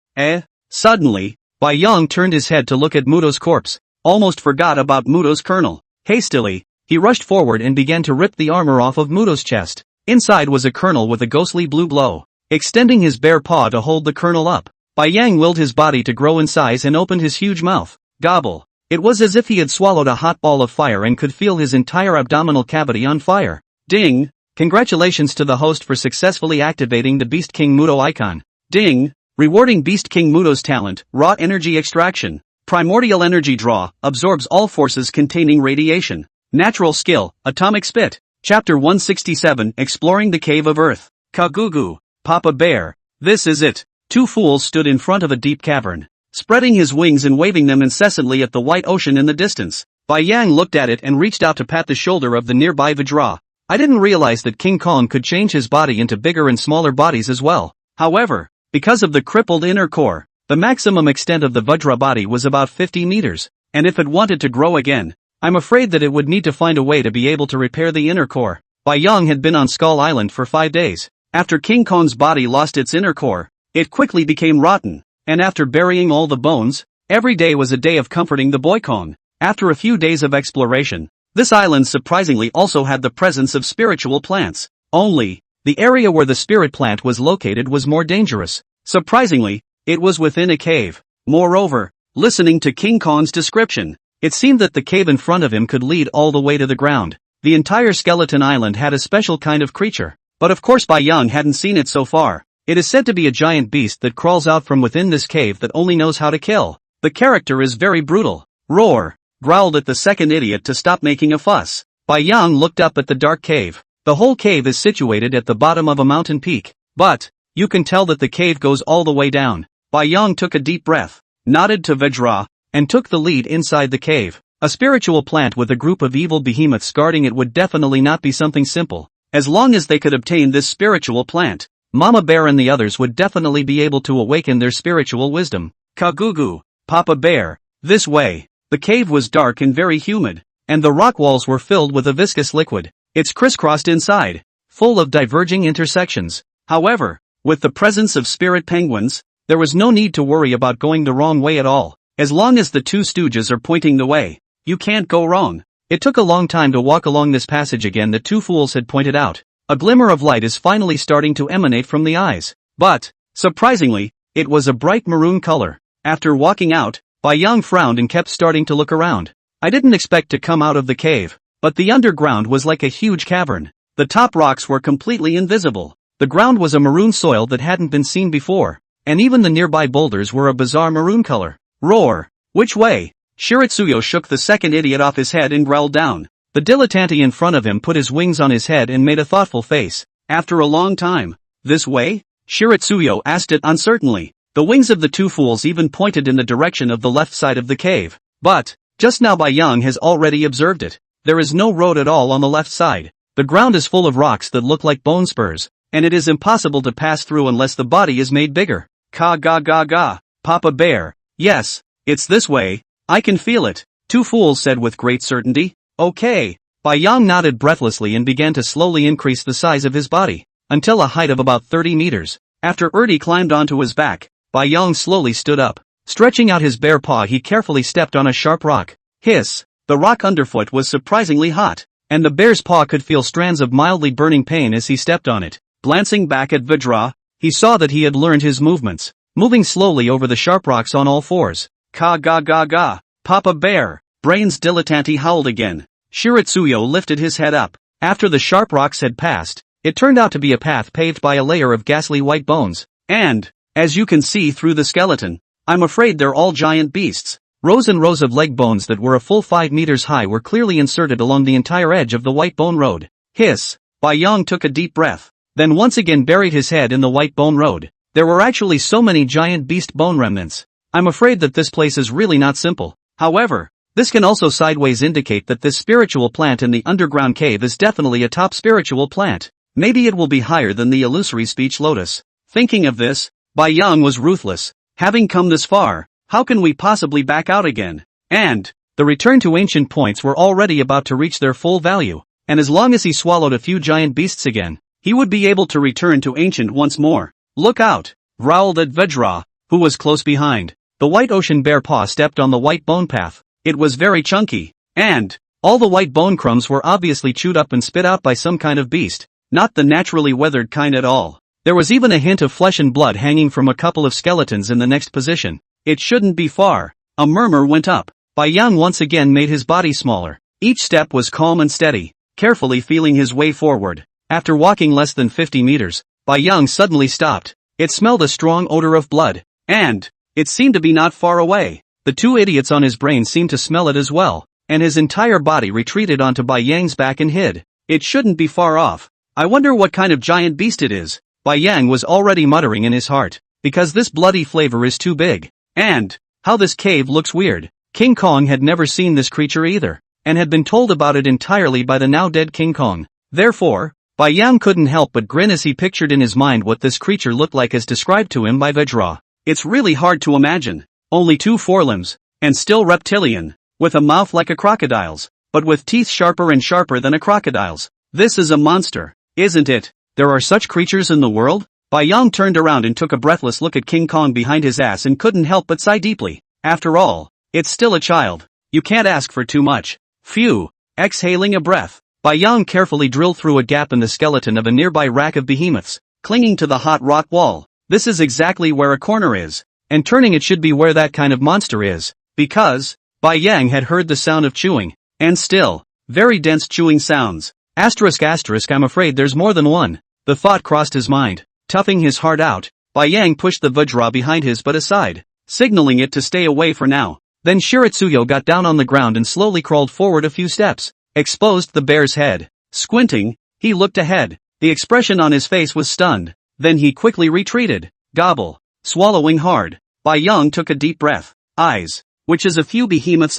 Suddenly, Bai Yang turned his head to look at Muto's corpse, almost forgot about Muto's kernel. Hastily, he rushed forward and began to rip the armor off of Muto's chest. Inside was a kernel with a ghostly blue glow. Extending his bare paw to hold the kernel up, Bai Yang willed his body to grow in size and opened his huge mouth. Gobble! It was as if he had swallowed a hot ball of fire and could feel his entire abdominal cavity on fire. Ding! Congratulations to the host for successfully activating the Beast King Muto icon. Ding! Rewarding Beast King Muto's talent, Raw Energy Extraction. Primordial Energy Draw, absorbs all forces containing radiation. Natural Skill, Atomic Spit. Chapter 167, Exploring the Cave of Earth. Kagugu, Papa Bear, this is it. Two fools stood in front of a deep cavern, spreading his wings and waving them incessantly at the white ocean in the distance. Bai Yang looked at it and reached out to pat the shoulder of the nearby Vajra. I didn't realize that King Kong could change his body into bigger and smaller bodies as well. However, because of the crippled inner core, the maximum extent of the Vajra body was about 50 meters, and if it wanted to grow again, I'm afraid that it would need to find a way to be able to repair the inner core. Bai Yang had been on Skull Island for 5 days. After King Kong's body lost its inner core, it quickly became rotten, and after burying all the bones, every day was a day of comforting the boy Kong. After a few days of exploration, this island surprisingly also had the presence of spiritual plants. Only, the area where the spirit plant was located was more dangerous. Surprisingly, it was within a cave. Moreover, listening to King Kong's description, it seemed that the cave in front of him could lead all the way to the ground. The entire skeleton island had a special kind of creature, but of course Bai Yang hadn't seen it so far. It is said to be a giant beast that crawls out from within this cave that only knows how to kill. The character is very brutal. Roar! Growled at the second idiot to stop making a fuss. Bai Yang looked up at the dark cave. The whole cave is situated at the bottom of a mountain peak, but you can tell that the cave goes all the way down. Bai Yang took a deep breath, nodded to Vajra, and took the lead inside the cave. A spiritual plant with a group of evil behemoths guarding it would definitely not be something simple. As long as they could obtain this spiritual plant, Mama Bear and the others would definitely be able to awaken their spiritual wisdom. Kagugu, Papa Bear, this way. The cave was dark and very humid, and the rock walls were filled with a viscous liquid. It's crisscrossed inside, full of diverging intersections. However, with the presence of spirit penguins, there was no need to worry about going the wrong way at all. As long as the two stooges are pointing the way, you can't go wrong. It took a long time to walk along this passage again that two fools had pointed out. A glimmer of light is finally starting to emanate from the eyes. But, surprisingly, it was a bright maroon color. After walking out, Bai Yang frowned and kept starting to look around. I didn't expect to come out of the cave, but the underground was like a huge cavern. The top rocks were completely invisible. The ground was a maroon soil that hadn't been seen before, and even the nearby boulders were a bizarre maroon color. Roar! Which way? Shiritsuyo shook the second idiot off his head and growled down. The dilettante in front of him put his wings on his head and made a thoughtful face. After a long time. This way? Shiritsuyo asked it uncertainly. The wings of the two fools even pointed in the direction of the left side of the cave. But, just now Bai Yang has already observed it. There is no road at all on the left side. The ground is full of rocks that look like bone spurs, and it is impossible to pass through unless the body is made bigger. Ka ga ga ga, Papa Bear. Yes, it's this way. I can feel it, two fools said with great certainty. Okay. Bai Yang nodded breathlessly and began to slowly increase the size of his body, until a height of about 30 meters. After Erdi climbed onto his back, Bai Yang slowly stood up. Stretching out his bare paw he carefully stepped on a sharp rock. Hiss! The rock underfoot was surprisingly hot, and the bear's paw could feel strands of mildly burning pain as he stepped on it. Glancing back at Vajra, he saw that he had learned his movements, moving slowly over the sharp rocks on all fours. Ka ga ga ga, Papa Bear! Brains dilettante howled again. Shiritsuyo lifted his head up. After the sharp rocks had passed, it turned out to be a path paved by a layer of ghastly white bones. And, as you can see through the skeleton, I'm afraid they're all giant beasts. Rows and rows of leg bones that were a full 5 meters high were clearly inserted along the entire edge of the white bone road. Hiss! Bai Yang took a deep breath, then once again buried his head in the white bone road. There were actually so many giant beast bone remnants. I'm afraid that this place is really not simple. However, this can also sideways indicate that this spiritual plant in the underground cave is definitely a top spiritual plant. Maybe it will be higher than the illusory speech lotus. Thinking of this, Bai Yang was ruthless. Having come this far, how can we possibly back out again? And, the return to ancient points were already about to reach their full value, and as long as he swallowed a few giant beasts again, he would be able to return to ancient once more. Look out! Growled at Vajra, who was close behind. The white ocean bear paw stepped on the white bone path. It was very chunky, and all the white bone crumbs were obviously chewed up and spit out by some kind of beast, not the naturally weathered kind at all. There was even a hint of flesh and blood hanging from a couple of skeletons in the next position. It shouldn't be far. A murmur went up. Bai Yang once again made his body smaller. Each step was calm and steady, carefully feeling his way forward. After walking less than 50 meters, Bai Yang suddenly stopped. It smelled a strong odor of blood, and it seemed to be not far away. The two idiots on his brain seemed to smell it as well, and his entire body retreated onto Bai Yang's back and hid. It shouldn't be far off. I wonder what kind of giant beast it is. Bai Yang was already muttering in his heart, because this bloody flavor is too big. And how this cave looks weird. King Kong had never seen this creature either, and had been told about it entirely by the now dead King Kong. Therefore, Bai Yang couldn't help but grin as he pictured in his mind what this creature looked like as described to him by Vajra. It's really hard to imagine. Only 2 forelimbs, and still reptilian, with a mouth like a crocodile's, but with teeth sharper and sharper than a crocodile's. This is a monster, isn't it? There are such creatures in the world? Bai Yang turned around and took a breathless look at King Kong behind his ass and couldn't help but sigh deeply. After all, it's still a child. You can't ask for too much. Phew. Exhaling a breath, Bai Yang carefully drilled through a gap in the skeleton of a nearby rack of behemoths, clinging to the hot rock wall. This is exactly where a corner is, and turning it should be where that kind of monster is, because Bai Yang had heard the sound of chewing, and still, very dense chewing sounds. Asterisk asterisk, I'm afraid there's more than one. The thought crossed his mind. Toughing his heart out, Bai Yang pushed the Vajra behind his butt aside, signaling it to stay away for now. Then Shiritsuyo got down on the ground and slowly crawled forward a few steps, exposed the bear's head. Squinting, he looked ahead. The expression on his face was stunned. Then he quickly retreated. Gobble. Swallowing hard, Bai Yang took a deep breath. Eyes, which is a few behemoths,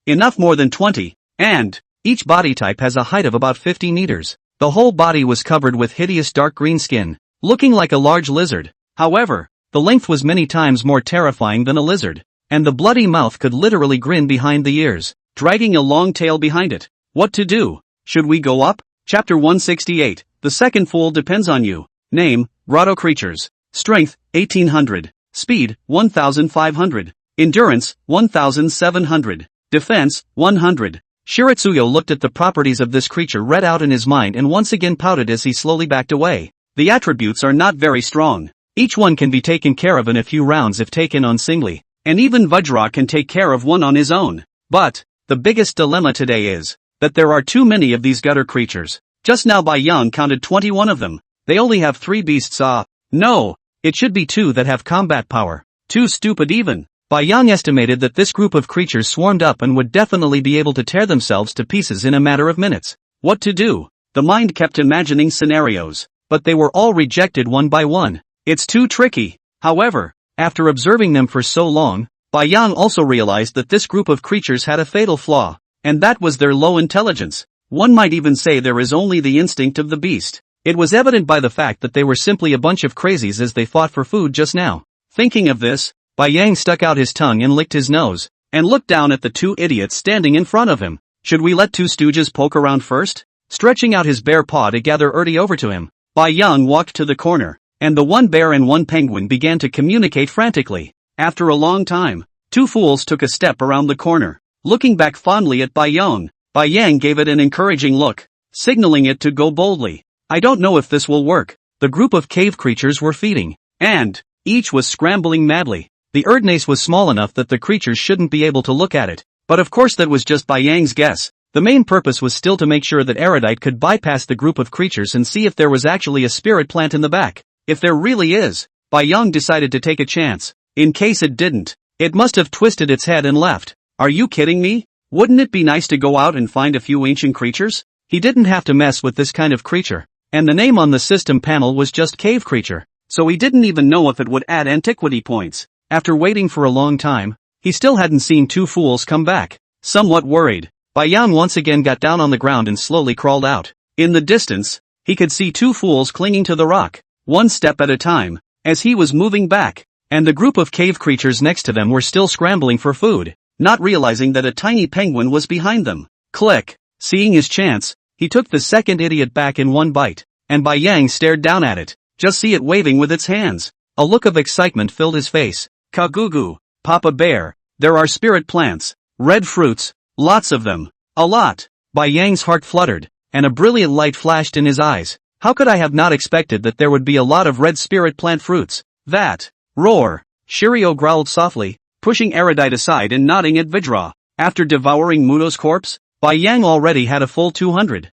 enough more than 20, and each body type has a height of about 50 meters. The whole body was covered with hideous dark green skin, looking like a large lizard. However, the length was many times more terrifying than a lizard, and the bloody mouth could literally grin behind the ears, dragging a long tail behind it. What to do? Should we go up? Chapter 168, The Second Fool Depends on You. Name, Grotto Creatures. Strength, 1800. Speed, 1500. Endurance, 1700. Defense, 100. Shiratsuyo looked at the properties of this creature read out in his mind and once again pouted as he slowly backed away. The attributes are not very strong. Each one can be taken care of in a few rounds if taken on singly, and even Vajra can take care of one on his own. But the biggest dilemma today is that there are too many of these gutter creatures. Just now Bai Yang counted 21 of them. They only have 3 beasts. No, it should be 2 that have combat power. Too stupid even. Bai Yang estimated that this group of creatures swarmed up and would definitely be able to tear themselves to pieces in a matter of minutes. What to do? The mind kept imagining scenarios, but they were all rejected one by one. It's too tricky. However, after observing them for so long, Bai Yang also realized that this group of creatures had a fatal flaw, and that was their low intelligence. One might even say there is only the instinct of the beast. It was evident by the fact that they were simply a bunch of crazies as they fought for food just now. Thinking of this, Bai Yang stuck out his tongue and licked his nose, and looked down at the 2 idiots standing in front of him. Should we let 2 stooges poke around first? Stretching out his bare paw to gather Ertie over to him, Bai Yang walked to the corner, and the 1 bear and 1 penguin began to communicate frantically. After a long time, 2 fools took a step around the corner. Looking back fondly at Bai Yang gave it an encouraging look, signaling it to go boldly. I don't know if this will work. The group of cave creatures were feeding, and each was scrambling madly. The Erdnase was small enough that the creatures shouldn't be able to look at it, but of course that was just Bai Yang's guess. The main purpose was still to make sure that Erudite could bypass the group of creatures and see if there was actually a spirit plant in the back. If there really is, Bai Yang decided to take a chance. In case it didn't, it must have twisted its head and left. Are you kidding me? Wouldn't it be nice to go out and find a few ancient creatures? He didn't have to mess with this kind of creature, and the name on the system panel was just cave creature, so he didn't even know if it would add antiquity points. After waiting for a long time, he still hadn't seen 2 fools come back. Somewhat worried, Bai Yang once again got down on the ground and slowly crawled out. In the distance, he could see 2 fools clinging to the rock, 1 step at a time, as he was moving back, and the group of cave creatures next to them were still scrambling for food, not realizing that a tiny penguin was behind them. Click! Seeing his chance, he took the 2nd idiot back in 1 bite, and Bai Yang stared down at it. Just see it waving with its hands. A look of excitement filled his face. Kagugu, Papa Bear, there are spirit plants, red fruits, lots of them, a lot. Bai Yang's heart fluttered, and a brilliant light flashed in his eyes. How could I have not expected that there would be a lot of red spirit plant fruits? That, roar! Shiryo growled softly, pushing Erudite aside and nodding at Vajra. After devouring Muto's corpse, Bai Yang already had a full 200,000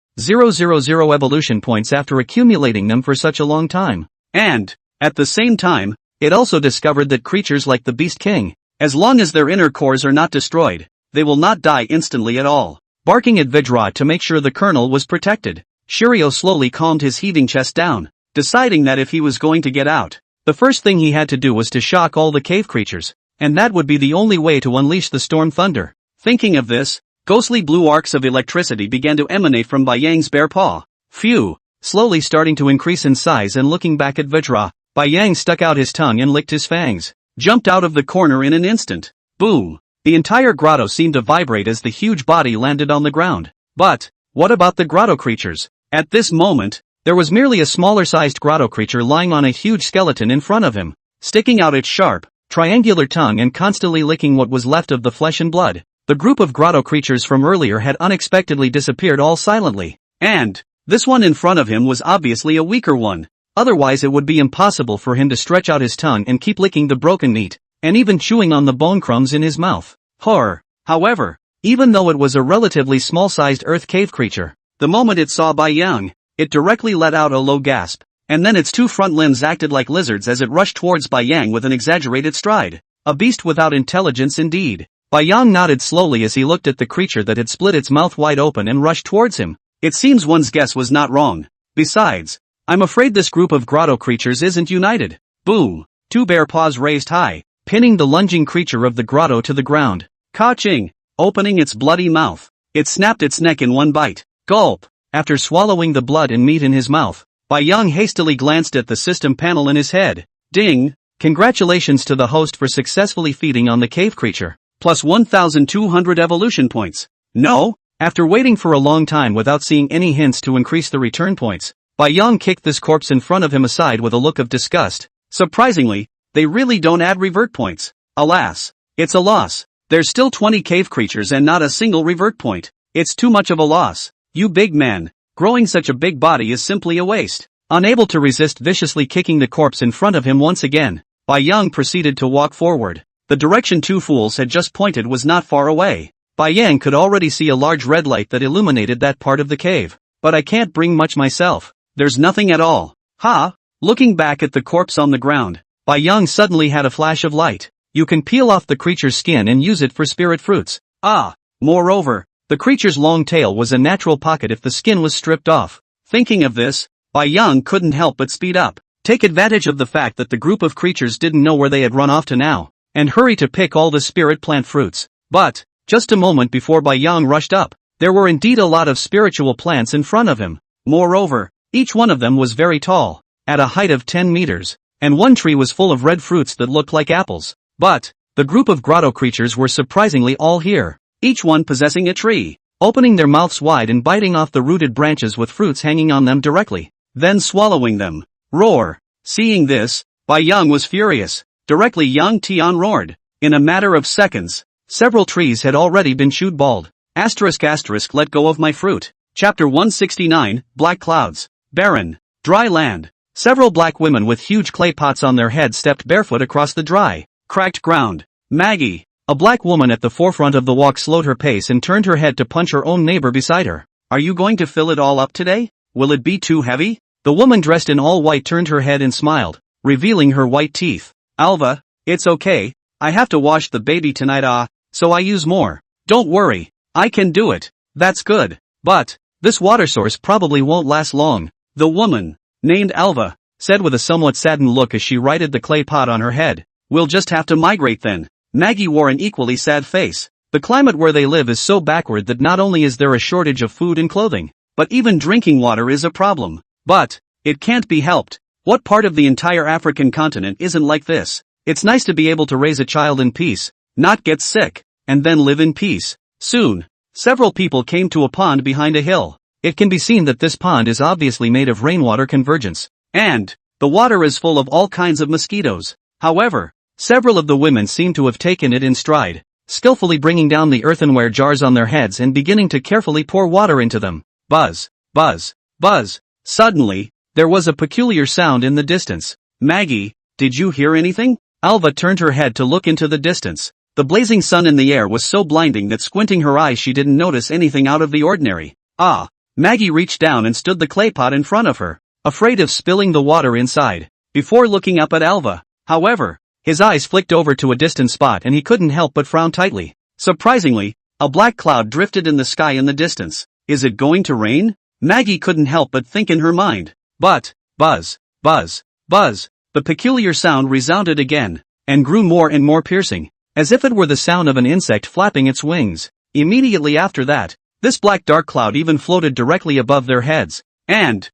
evolution points after accumulating them for such a long time. And, at the same time, it also discovered that creatures like the Beast King, as long as their inner cores are not destroyed, they will not die instantly at all. Barking at Vajra to make sure the colonel was protected, Shiryo slowly calmed his heaving chest down, deciding that if he was going to get out, the first thing he had to do was to shock all the cave creatures, and that would be the only way to unleash the storm thunder. Thinking of this, ghostly blue arcs of electricity began to emanate from Bai Yang's bare paw. Phew! Slowly starting to increase in size and looking back at Vajra, Bai Yang stuck out his tongue and licked his fangs, jumped out of the corner in an instant. Boom! The entire grotto seemed to vibrate as the huge body landed on the ground. But, what about the grotto creatures? At this moment, there was merely a smaller-sized grotto creature lying on a huge skeleton in front of him, sticking out its sharp, triangular tongue and constantly licking what was left of the flesh and blood. The group of grotto creatures from earlier had unexpectedly disappeared all silently, and this one in front of him was obviously a weaker one. Otherwise it would be impossible for him to stretch out his tongue and keep licking the broken meat, and even chewing on the bone crumbs in his mouth. Horror! However, even though it was a relatively small-sized earth cave creature, the moment it saw Bai Yang, it directly let out a low gasp, and then its 2 front limbs acted like lizards as it rushed towards Bai Yang with an exaggerated stride. A beast without intelligence indeed. Bai Yang nodded slowly as he looked at the creature that had split its mouth wide open and rushed towards him. It seems one's guess was not wrong. Besides, I'm afraid this group of grotto creatures isn't united. Boom! 2 bare paws raised high, pinning the lunging creature of the grotto to the ground. Ka-ching! Opening its bloody mouth, it snapped its neck in 1 bite. Gulp! After swallowing the blood and meat in his mouth, Bai Yang hastily glanced at the system panel in his head. Ding! Congratulations to the host for successfully feeding on the cave creature. Plus 1,200 evolution points. No? After waiting for a long time without seeing any hints to increase the return points, Bai Yang kicked this corpse in front of him aside with a look of disgust. Surprisingly, they really don't add revert points. Alas, it's a loss. There's still 20 cave creatures and not a single revert point. It's too much of a loss. You big man, growing such a big body is simply a waste. Unable to resist viciously kicking the corpse in front of him once again, Bai Yang proceeded to walk forward. The direction two fools had just pointed was not far away. Bai Yang could already see a large red light that illuminated that part of the cave. But I can't bring much myself. There's nothing at all. Ha! Looking back at the corpse on the ground, Bai Yang suddenly had a flash of light. You can peel off the creature's skin and use it for spirit fruits. Ah! Moreover, the creature's long tail was a natural pocket if the skin was stripped off. Thinking of this, Bai Yang couldn't help but speed up, take advantage of the fact that the group of creatures didn't know where they had run off to now, and hurry to pick all the spirit plant fruits. But, just a moment before Bai Yang rushed up, there were indeed a lot of spiritual plants in front of him. Moreover, each one of them was very tall, at a height of 10 meters, and one tree was full of red fruits that looked like apples. But, the group of grotto creatures were surprisingly all here, each one possessing a tree, opening their mouths wide and biting off the rooted branches with fruits hanging on them directly, then swallowing them. Roar! Seeing this, Bai Yang was furious. Directly Yang Tian roared. In a matter of seconds, several trees had already been chewed bald. Let go of my fruit. Chapter 169, Black Clouds. Barren, dry land. Several black women with huge clay pots on their heads stepped barefoot across the dry, cracked ground. Maggie, a black woman at the forefront of the walk, slowed her pace and turned her head to punch her own neighbor beside her. Are you going to fill it all up today? Will it be too heavy? The woman dressed in all white turned her head and smiled, revealing her white teeth. Alva, it's okay, I have to wash the baby tonight so I use more. Don't worry, I can do it. That's good. But, this water source probably won't last long. The woman, named Alva, said with a somewhat saddened look as she righted the clay pot on her head. We'll just have to migrate then. Maggie wore an equally sad face. The climate where they live is so backward that not only is there a shortage of food and clothing, but even drinking water is a problem. But, it can't be helped. What part of the entire African continent isn't like this? It's nice to be able to raise a child in peace, not get sick, and then live in peace. Soon, several people came to a pond behind a hill. It can be seen that this pond is obviously made of rainwater convergence, and the water is full of all kinds of mosquitoes. However, several of the women seem to have taken it in stride, skillfully bringing down the earthenware jars on their heads and beginning to carefully pour water into them. Buzz, buzz, buzz. Suddenly, there was a peculiar sound in the distance. Maggie, did you hear anything? Alva turned her head to look into the distance. The blazing sun in the air was so blinding that squinting her eyes she didn't notice anything out of the ordinary. Ah! Maggie reached down and stood the clay pot in front of her, afraid of spilling the water inside, before looking up at Alva. However, his eyes flicked over to a distant spot and he couldn't help but frown tightly. Surprisingly, a black cloud drifted in the sky in the distance. Is it going to rain? Maggie couldn't help but think in her mind. But, buzz, buzz, buzz, the peculiar sound resounded again, and grew more and more piercing, as if it were the sound of an insect flapping its wings. Immediately after that, this black dark cloud even floated directly above their heads. And,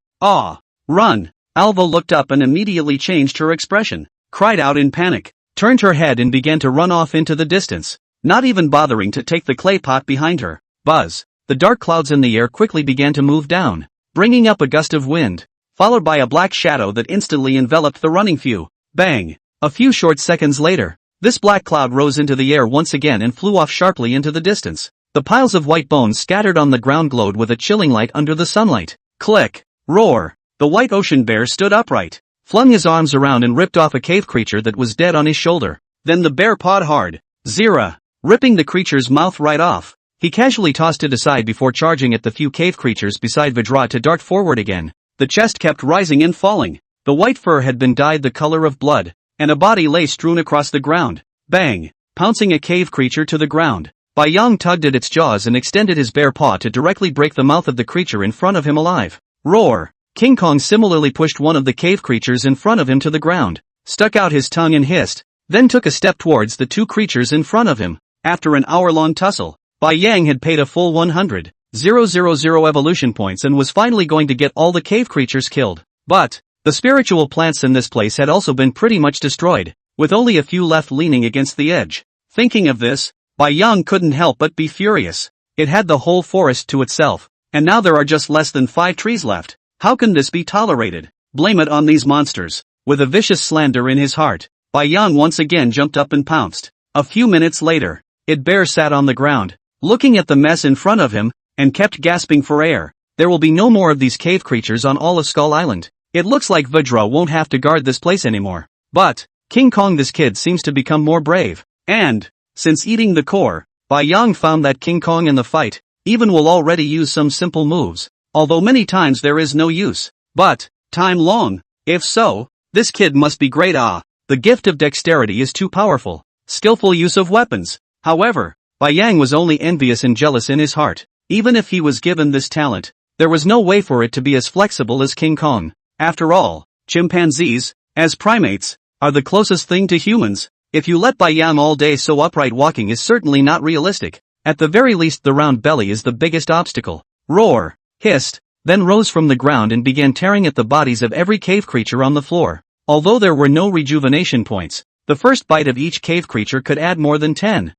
run! Alva looked up and immediately changed her expression, cried out in panic, turned her head and began to run off into the distance, not even bothering to take the clay pot behind her. Buzz! The dark clouds in the air quickly began to move down, bringing up a gust of wind, followed by a black shadow that instantly enveloped the running few. Bang! A few short seconds later, this black cloud rose into the air once again and flew off sharply into the distance. The piles of white bones scattered on the ground glowed with a chilling light under the sunlight. Click! Roar! The white ocean bear stood upright, flung his arms around and ripped off a cave creature that was dead on his shoulder. Then the bear pawed hard, Zira, ripping the creature's mouth right off. He casually tossed it aside before charging at the few cave creatures beside Vajra to dart forward again. The chest kept rising and falling. The white fur had been dyed the color of blood, and a body lay strewn across the ground. Bang! Pouncing a cave creature to the ground. Bai Yang tugged at its jaws and extended his bare paw to directly break the mouth of the creature in front of him alive. Roar! King Kong similarly pushed one of the cave creatures in front of him to the ground, stuck out his tongue and hissed, then took a step towards the two creatures in front of him. After an hour-long tussle, Bai Yang had paid a full 100,000 evolution points and was finally going to get all the cave creatures killed. But, the spiritual plants in this place had also been pretty much destroyed, with only a few left leaning against the edge. Thinking of this, Bai Yang couldn't help but be furious. It had the whole forest to itself, and now there are just less than 5 trees left. How can this be tolerated? Blame it on these monsters. With a vicious slander in his heart, Bai Yang once again jumped up and pounced. A few minutes later, It Bear sat on the ground, looking at the mess in front of him, and kept gasping for air. There will be no more of these cave creatures on all of Skull Island. It looks like Vajra won't have to guard this place anymore. But, King Kong, this kid seems to become more brave. And, since eating the core, Bai Yang found that King Kong in the fight, even will already use some simple moves. Although many times there is no use. But, time long? If so, this kid must be great. The gift of dexterity is too powerful. Skillful use of weapons. However, Bai Yang was only envious and jealous in his heart. Even if he was given this talent, there was no way for it to be as flexible as King Kong. After all, chimpanzees, as primates, are the closest thing to humans. If you let Bai Yang all day, so upright walking is certainly not realistic. At the very least, the round belly is the biggest obstacle. Roar, hissed, then rose from the ground and began tearing at the bodies of every cave creature on the floor. Although there were no rejuvenation points, the first bite of each cave creature could add more than 10,000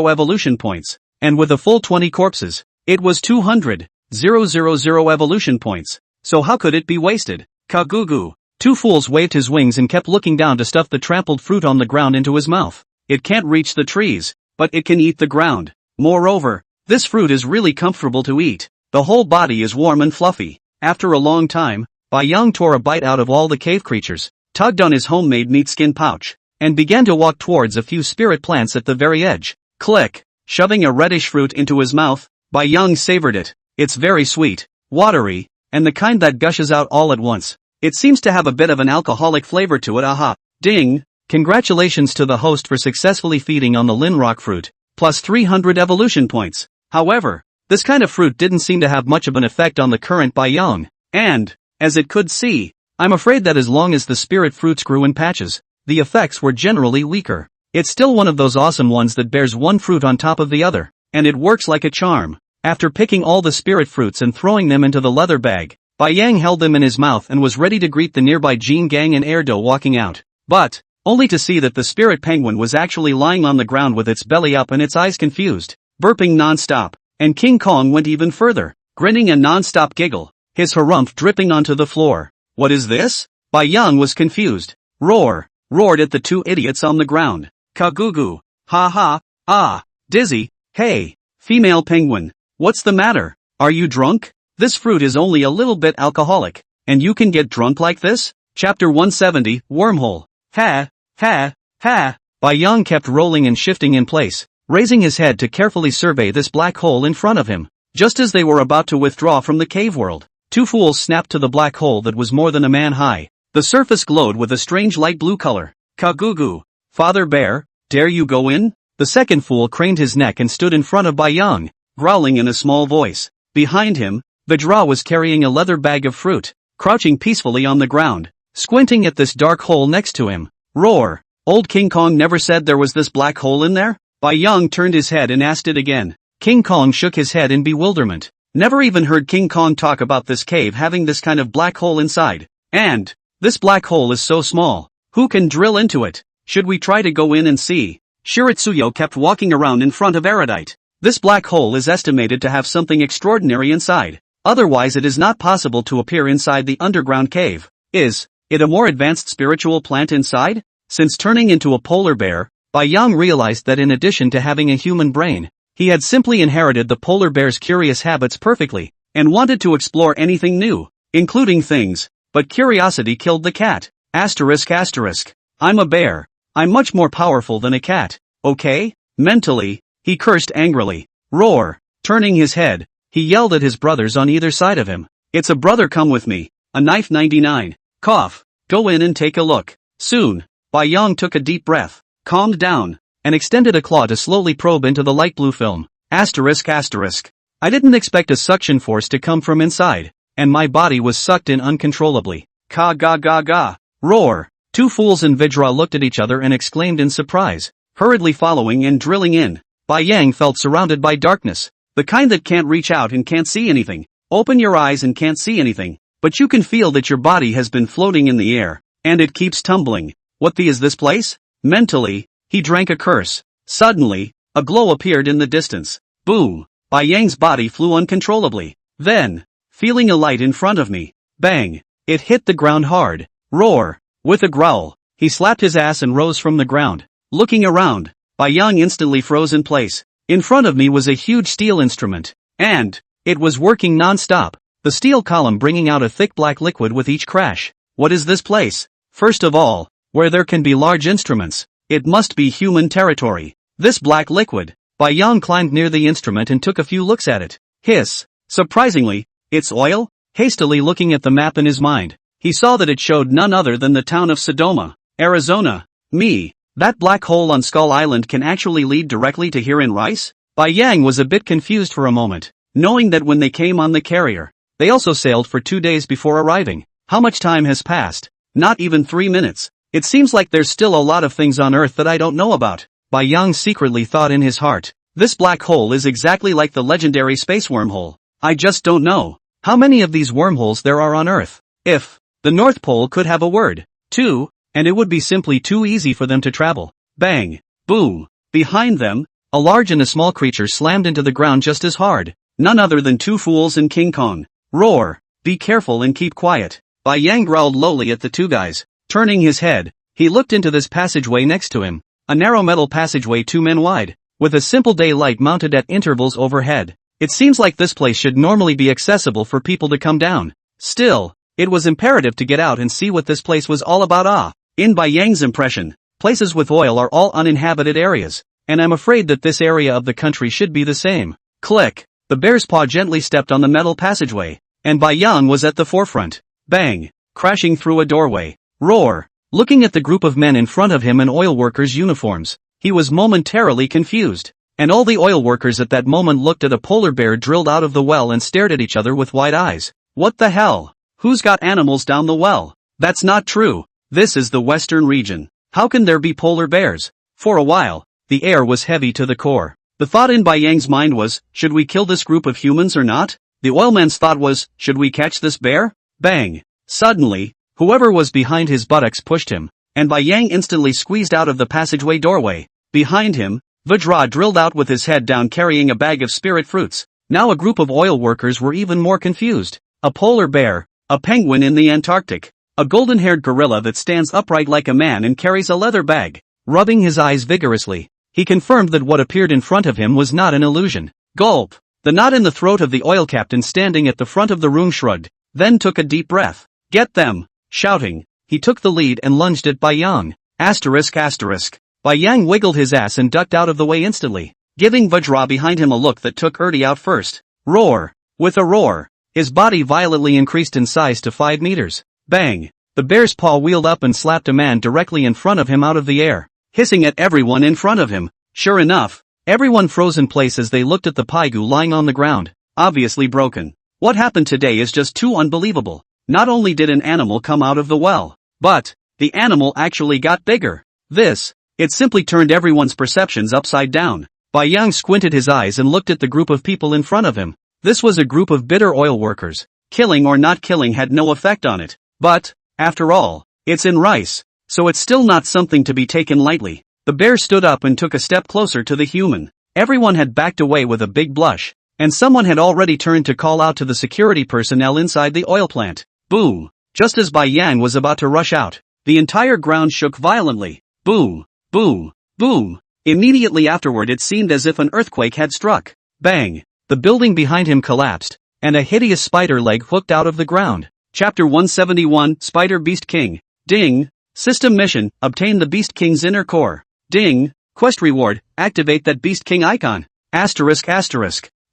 evolution points. And with a full 20 corpses, it was 200,000 evolution points. So how could it be wasted? Kagugu. Two Fools waved his wings and kept looking down to stuff the trampled fruit on the ground into his mouth. It can't reach the trees, but it can eat the ground. Moreover, this fruit is really comfortable to eat. The whole body is warm and fluffy. After a long time, Bai Yang tore a bite out of all the cave creatures, tugged on his homemade meat skin pouch, and began to walk towards a few spirit plants at the very edge. Click! Shoving a reddish fruit into his mouth, Bai Yang savored it. It's very sweet, watery, and the kind that gushes out all at once. It seems to have a bit of an alcoholic flavor to it. Aha! Ding! Congratulations to the host for successfully feeding on the Linrock fruit, plus 300 evolution points. However, this kind of fruit didn't seem to have much of an effect on the current Bai Yang, and, as it could see, I'm afraid that as long as the spirit fruits grew in patches, the effects were generally weaker. It's still one of those awesome ones that bears one fruit on top of the other, and it works like a charm. After picking all the spirit fruits and throwing them into the leather bag, Bai Yang held them in his mouth and was ready to greet the nearby Jean Gang and Erdo walking out. But, only to see that the spirit penguin was actually lying on the ground with its belly up and its eyes confused, burping non-stop. And King Kong went even further, grinning a non-stop giggle, his harumph dripping onto the floor. What is this? Bai Yang was confused. Roared at the two idiots on the ground. Kagugu. Ha ha, ah, dizzy, hey, female penguin, what's the matter? Are you drunk? This fruit is only a little bit alcoholic, and you can get drunk like this? Chapter 170, Wormhole. Ha, ha, ha. Bai Yang kept rolling and shifting in place, raising his head to carefully survey this black hole in front of him. Just as they were about to withdraw from the cave world, Two Fools snapped to the black hole that was more than a man high. The surface glowed with a strange light blue color. Kagugu. Father Bear, dare you go in? The second fool craned his neck and stood in front of Bai Yang, growling in a small voice. Behind him, Vajra was carrying a leather bag of fruit, crouching peacefully on the ground, squinting at this dark hole next to him. Roar! Old King Kong never said there was this black hole in there? Bai Yang turned his head and asked it again. King Kong shook his head in bewilderment. Never even heard King Kong talk about this cave having this kind of black hole inside. And, this black hole is so small. Who can drill into it? Should we try to go in and see? Shiritsuyo kept walking around in front of Erudite. This black hole is estimated to have something extraordinary inside. Otherwise it is not possible to appear inside the underground cave. Is it a more advanced spiritual plant inside? Since turning into a polar bear, Bai Yang realized that in addition to having a human brain, he had simply inherited the polar bear's curious habits perfectly, and wanted to explore anything new, including things. But curiosity killed the cat. Asterisk. I'm a bear. I'm much more powerful than a cat, okay? Mentally, he cursed angrily. Roar! Turning his head, he yelled at his brothers on either side of him. It's a brother, come with me. A knife 99. Cough. Go in and take a look. Soon, Bai Yang took a deep breath, calmed down, and extended a claw to slowly probe into the light blue film. Asterisk. I didn't expect a suction force to come from inside, and my body was sucked in uncontrollably. Ka. Roar! Two Fools and Vajra looked at each other and exclaimed in surprise, hurriedly following and drilling in. Bai Yang felt surrounded by darkness, the kind that can't reach out and can't see anything. Open your eyes and can't see anything, but you can feel that your body has been floating in the air, and it keeps tumbling. What the is this place? Mentally, he drank a curse. Suddenly, a glow appeared in the distance. Boom! Bai Yang's body flew uncontrollably. Then, feeling a light in front of me, bang! It hit the ground hard. Roar! With a growl, he slapped his ass and rose from the ground. Looking around, Bai Yang instantly froze in place. In front of me was a huge steel instrument, And it was working non-stop, the steel column bringing out a thick black liquid with each crash. What is this place? First of all, where there can be large instruments, it must be human territory. This black liquid. Bai Yang climbed near the instrument and took a few looks at it. Hiss. Surprisingly, it's oil? Hastily looking at the map in his mind, he saw that it showed none other than the town of Sodoma, Arizona. That black hole on Skull Island can actually lead directly to here in Rice? Bai Yang was a bit confused for a moment, knowing that when they came on the carrier, they also sailed for 2 days before arriving. How much time has passed? Not even 3 minutes. It seems like there's still a lot of things on Earth that I don't know about. Bai Yang secretly thought in his heart. This black hole is exactly like the legendary space wormhole. I just don't know how many of these wormholes there are on Earth. If the North Pole could have a word, too, and it would be simply too easy for them to travel. Bang! Boom! Behind them, a large and a small creature slammed into the ground just as hard. None other than two fools and King Kong. Roar! Be careful and keep quiet. Bai Yang growled lowly at the two guys. Turning his head, he looked into this passageway next to him. A narrow metal passageway 2 men wide, with a simple daylight mounted at intervals overhead. It seems like this place should normally be accessible for people to come down. Still, it was imperative to get out and see what this place was all about. In Bai Yang's impression, places with oil are all uninhabited areas, and I'm afraid that this area of the country should be the same. Click! The bear's paw gently stepped on the metal passageway, and Bai Yang was at the forefront. Bang! Crashing through a doorway. Roar! Looking at the group of men in front of him in oil workers' uniforms, he was momentarily confused. And all the oil workers at that moment looked at a polar bear drilled out of the well and stared at each other with wide eyes. What the hell? Who's got animals down the well? That's not true. This is the western region. How can there be polar bears? For a while, the air was heavy to the core. The thought in Bai Yang's mind was, should we kill this group of humans or not? The oilman's thought was, should we catch this bear? Bang! Suddenly, whoever was behind his buttocks pushed him, and Bai Yang instantly squeezed out of the passageway doorway. Behind him, Vajra drilled out with his head down carrying a bag of spirit fruits. Now a group of oil workers were even more confused. A polar bear, a penguin in the Antarctic, a golden-haired gorilla that stands upright like a man and carries a leather bag. Rubbing his eyes vigorously, he confirmed that what appeared in front of him was not an illusion. Gulp! The knot in the throat of the oil captain standing at the front of the room shrugged, then took a deep breath. Get them! Shouting, he took the lead and lunged at Bai Yang. ***. Bai Yang wiggled his ass and ducked out of the way instantly, giving Vajra behind him a look that took Ertie out first. Roar! With a roar, his body violently increased in size to 5 meters. Bang! The bear's paw wheeled up and slapped a man directly in front of him out of the air, hissing at everyone in front of him. Sure enough, everyone froze in place as they looked at the Paigu lying on the ground, obviously broken. What happened today is just too unbelievable. Not only did an animal come out of the well, but the animal actually got bigger. It simply turned everyone's perceptions upside down. Bai Yang squinted his eyes and looked at the group of people in front of him. This was a group of bitter oil workers. Killing or not killing had no effect on it. But, after all, it's in Rice, so it's still not something to be taken lightly. The bear stood up and took a step closer to the human. Everyone had backed away with a big blush, and someone had already turned to call out to the security personnel inside the oil plant. Boom! Just as Bai Yang was about to rush out, the entire ground shook violently. Boom! Boom! Boom! Immediately afterward it seemed as if an earthquake had struck. Bang! The building behind him collapsed, and a hideous spider leg hooked out of the ground. Chapter 171, Spider Beast King. Ding! System mission, obtain the Beast King's inner core. Ding! Quest reward, activate that Beast King icon. ***.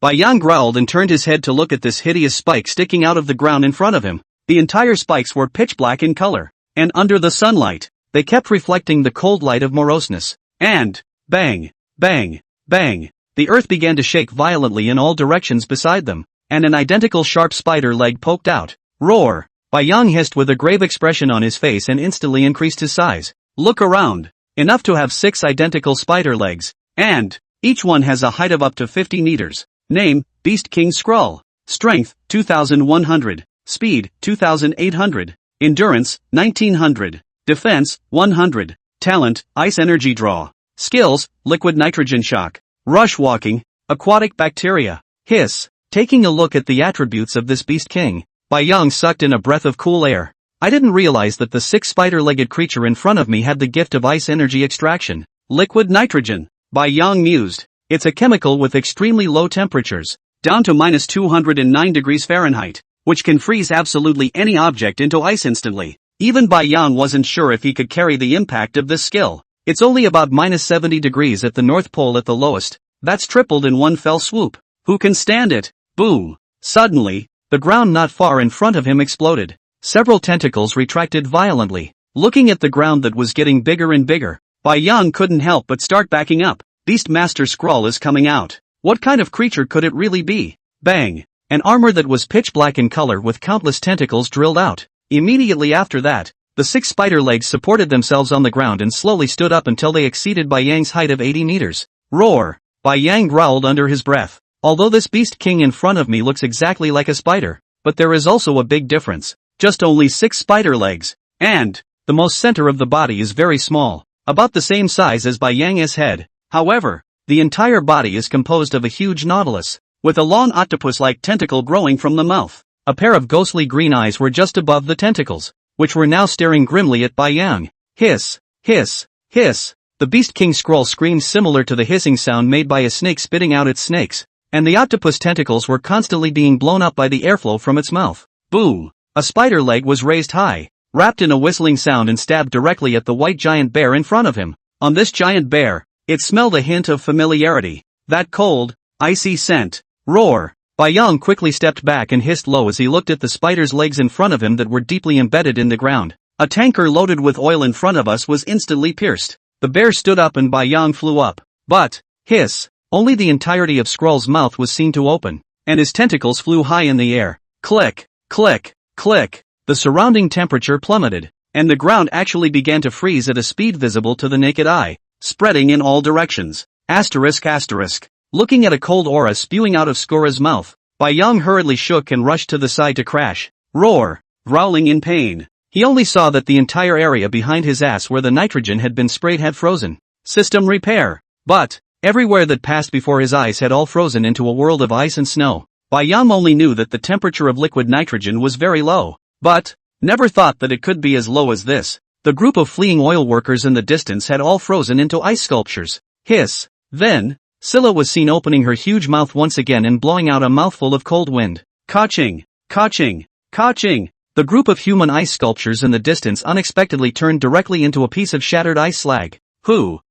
Bai Yang growled and turned his head to look at this hideous spike sticking out of the ground in front of him. The entire spikes were pitch black in color, and under the sunlight, they kept reflecting the cold light of moroseness. And, bang, bang, bang, the earth began to shake violently in all directions beside them, and an identical sharp spider leg poked out. Roar! Bai Yang hissed with a grave expression on his face and instantly increased his size. Look around. Enough to have 6 identical spider legs, and each one has a height of up to 50 meters. Name, Beast King Skrull. Strength, 2100. Speed, 2800. Endurance, 1900. Defense, 100. Talent, Ice Energy Draw. Skills, Liquid Nitrogen Shock. Rush Walking, Aquatic Bacteria. Hiss. Taking a look at the attributes of this Beast King, Bai Yang sucked in a breath of cool air. I didn't realize that the 6 spider-legged creature in front of me had the gift of ice energy extraction. Liquid nitrogen. Bai Yang mused. It's a chemical with extremely low temperatures. down to minus 209 degrees Fahrenheit, which can freeze absolutely any object into ice instantly. Even Bai Yang wasn't sure if he could carry the impact of this skill. It's only about minus 70 degrees at the North Pole at the lowest. That's tripled in one fell swoop. Who can stand it? Boom! Suddenly, the ground not far in front of him exploded. Several tentacles retracted violently. Looking at the ground that was getting bigger and bigger, Bai Yang couldn't help but start backing up. Beastmaster Skrull is coming out. What kind of creature could it really be? Bang! An armor that was pitch black in color with countless tentacles drilled out. Immediately after that, the 6 spider legs supported themselves on the ground and slowly stood up until they exceeded Bai Yang's height of 80 meters. Roar! Bai Yang growled under his breath. Although this beast king in front of me looks exactly like a spider, but there is also a big difference. Just only 6 spider legs. And the most center of the body is very small, about the same size as Bai Yang's head. However, the entire body is composed of a huge nautilus, with a long octopus-like tentacle growing from the mouth. A pair of ghostly green eyes were just above the tentacles, which were now staring grimly at Bai Yang. Hiss, hiss, hiss. The Beast King Skrull screamed similar to the hissing sound made by a snake spitting out its snakes, and the octopus tentacles were constantly being blown up by the airflow from its mouth. Boom! A spider leg was raised high, wrapped in a whistling sound and stabbed directly at the white giant bear in front of him. On this giant bear, it smelled a hint of familiarity. That cold, icy scent. Roar! Bai Yang quickly stepped back and hissed low as he looked at the spider's legs in front of him that were deeply embedded in the ground. A tanker loaded with oil in front of us was instantly pierced. The bear stood up and Bai Yang flew up. But, hiss! Only the entirety of Skrull's mouth was seen to open, and his tentacles flew high in the air. Click, click, click. The surrounding temperature plummeted, and the ground actually began to freeze at a speed visible to the naked eye, spreading in all directions. Asterisk asterisk. Looking at a cold aura spewing out of Skura's mouth, Bai Yang hurriedly shook and rushed to the side to crash. Roar! Growling in pain. He only saw that the entire area behind his ass where the nitrogen had been sprayed had frozen. System repair. But everywhere that passed before his eyes had all frozen into a world of ice and snow. Bai Yang only knew that the temperature of liquid nitrogen was very low, but never thought that it could be as low as this. The group of fleeing oil workers in the distance had all frozen into ice sculptures. Hiss. Then, Scylla was seen opening her huge mouth once again and blowing out a mouthful of cold wind. Kaching, kaching, kaching. The group of human ice sculptures in the distance unexpectedly turned directly into a piece of shattered ice slag. Who?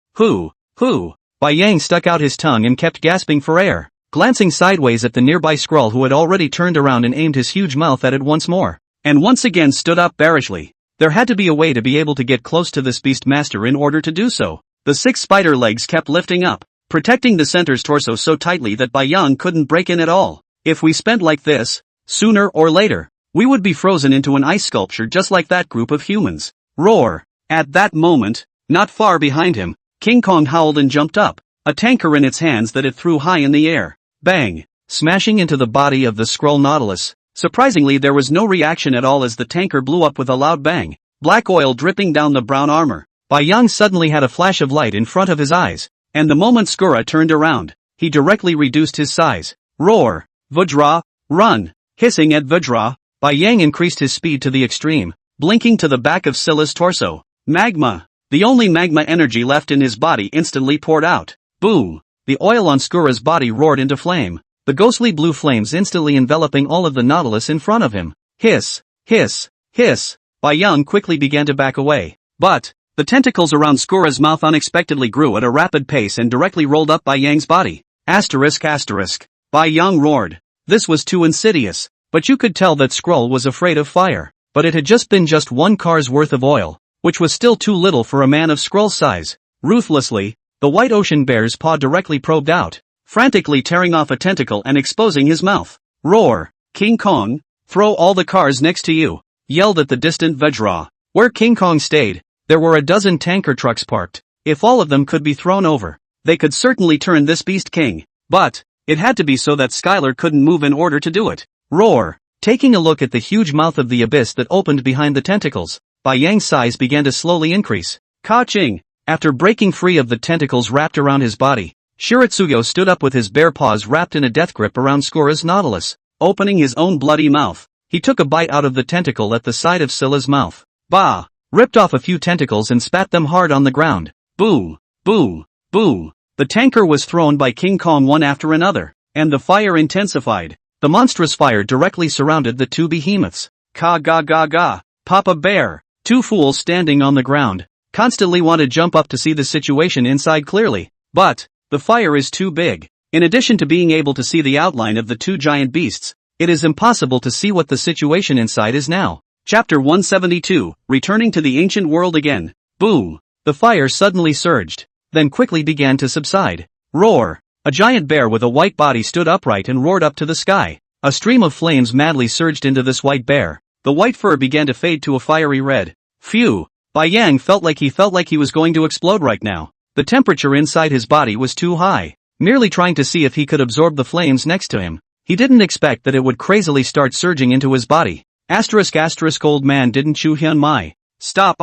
Bai Yang stuck out his tongue and kept gasping for air, glancing sideways at the nearby Skrull who had already turned around and aimed his huge mouth at it once more, and once again stood up bearishly. There had to be a way to be able to get close to this beast master in order to do so. The 6 spider legs kept lifting up, protecting the center's torso so tightly that Bai Yang couldn't break in at all. If we spent like this, sooner or later, we would be frozen into an ice sculpture just like that group of humans. Roar! At that moment, not far behind him, King Kong howled and jumped up, a tanker in its hands that it threw high in the air. Bang! Smashing into the body of the Skrull Nautilus. Surprisingly, there was no reaction at all as the tanker blew up with a loud bang, black oil dripping down the brown armor. Bai Yang suddenly had a flash of light in front of his eyes, and the moment Skura turned around, he directly reduced his size. Roar! Vajra! Run! Hissing at Vajra, Bai Yang increased his speed to the extreme, blinking to the back of Scylla's torso. Magma! The only magma energy left in his body instantly poured out. Boom! The oil on Skura's body roared into flame, the ghostly blue flames instantly enveloping all of the Nautilus in front of him. Hiss! Hiss! Hiss! Bai Yang quickly began to back away. But the tentacles around Skura's mouth unexpectedly grew at a rapid pace and directly rolled up Bai Yang's body. Asterisk asterisk. Bai Yang roared. This was too insidious. But you could tell that Skrull was afraid of fire. But it had just been just 1 car's worth of oil, which was still too little for a man of Skrull's size. Ruthlessly, the white ocean bear's paw directly probed out, frantically tearing off a tentacle and exposing his mouth. Roar! King Kong, throw all the cars next to you, yelled at the distant Vajra. Where King Kong stayed, there were a dozen tanker trucks parked. If all of them could be thrown over, they could certainly turn this beast king. But it had to be so that Skylar couldn't move in order to do it. Roar! Taking a look at the huge mouth of the abyss that opened behind the tentacles, Bai Yang's size began to slowly increase. Ka-ching! After breaking free of the tentacles wrapped around his body, Shiratsugo stood up with his bare paws wrapped in a death grip around Skura's Nautilus. Opening his own bloody mouth, he took a bite out of the tentacle at the side of Scylla's mouth. Bah! Ripped off a few tentacles and spat them hard on the ground. Boom! Boom! Boom! The tanker was thrown by King Kong one after another, and the fire intensified. The monstrous fire directly surrounded the two behemoths. Ka ga ga ga, Papa Bear. Two fools standing on the ground constantly want to jump up to see the situation inside clearly, but the fire is too big. In addition to being able to see the outline of the two giant beasts, it is impossible to see what the situation inside is now. Chapter 172, Returning to the Ancient World Again. Boom! The fire suddenly surged, then quickly began to subside. Roar! A giant bear with a white body stood upright and roared up to the sky. A stream of flames madly surged into this white bear. The white fur began to fade to a fiery red. Phew! Bai Yang felt like he was going to explode right now. The temperature inside his body was too high. Merely trying to see if he could absorb the flames next to him, he didn't expect that it would crazily start surging into his body. Old man didn't chew hyun mai. Stop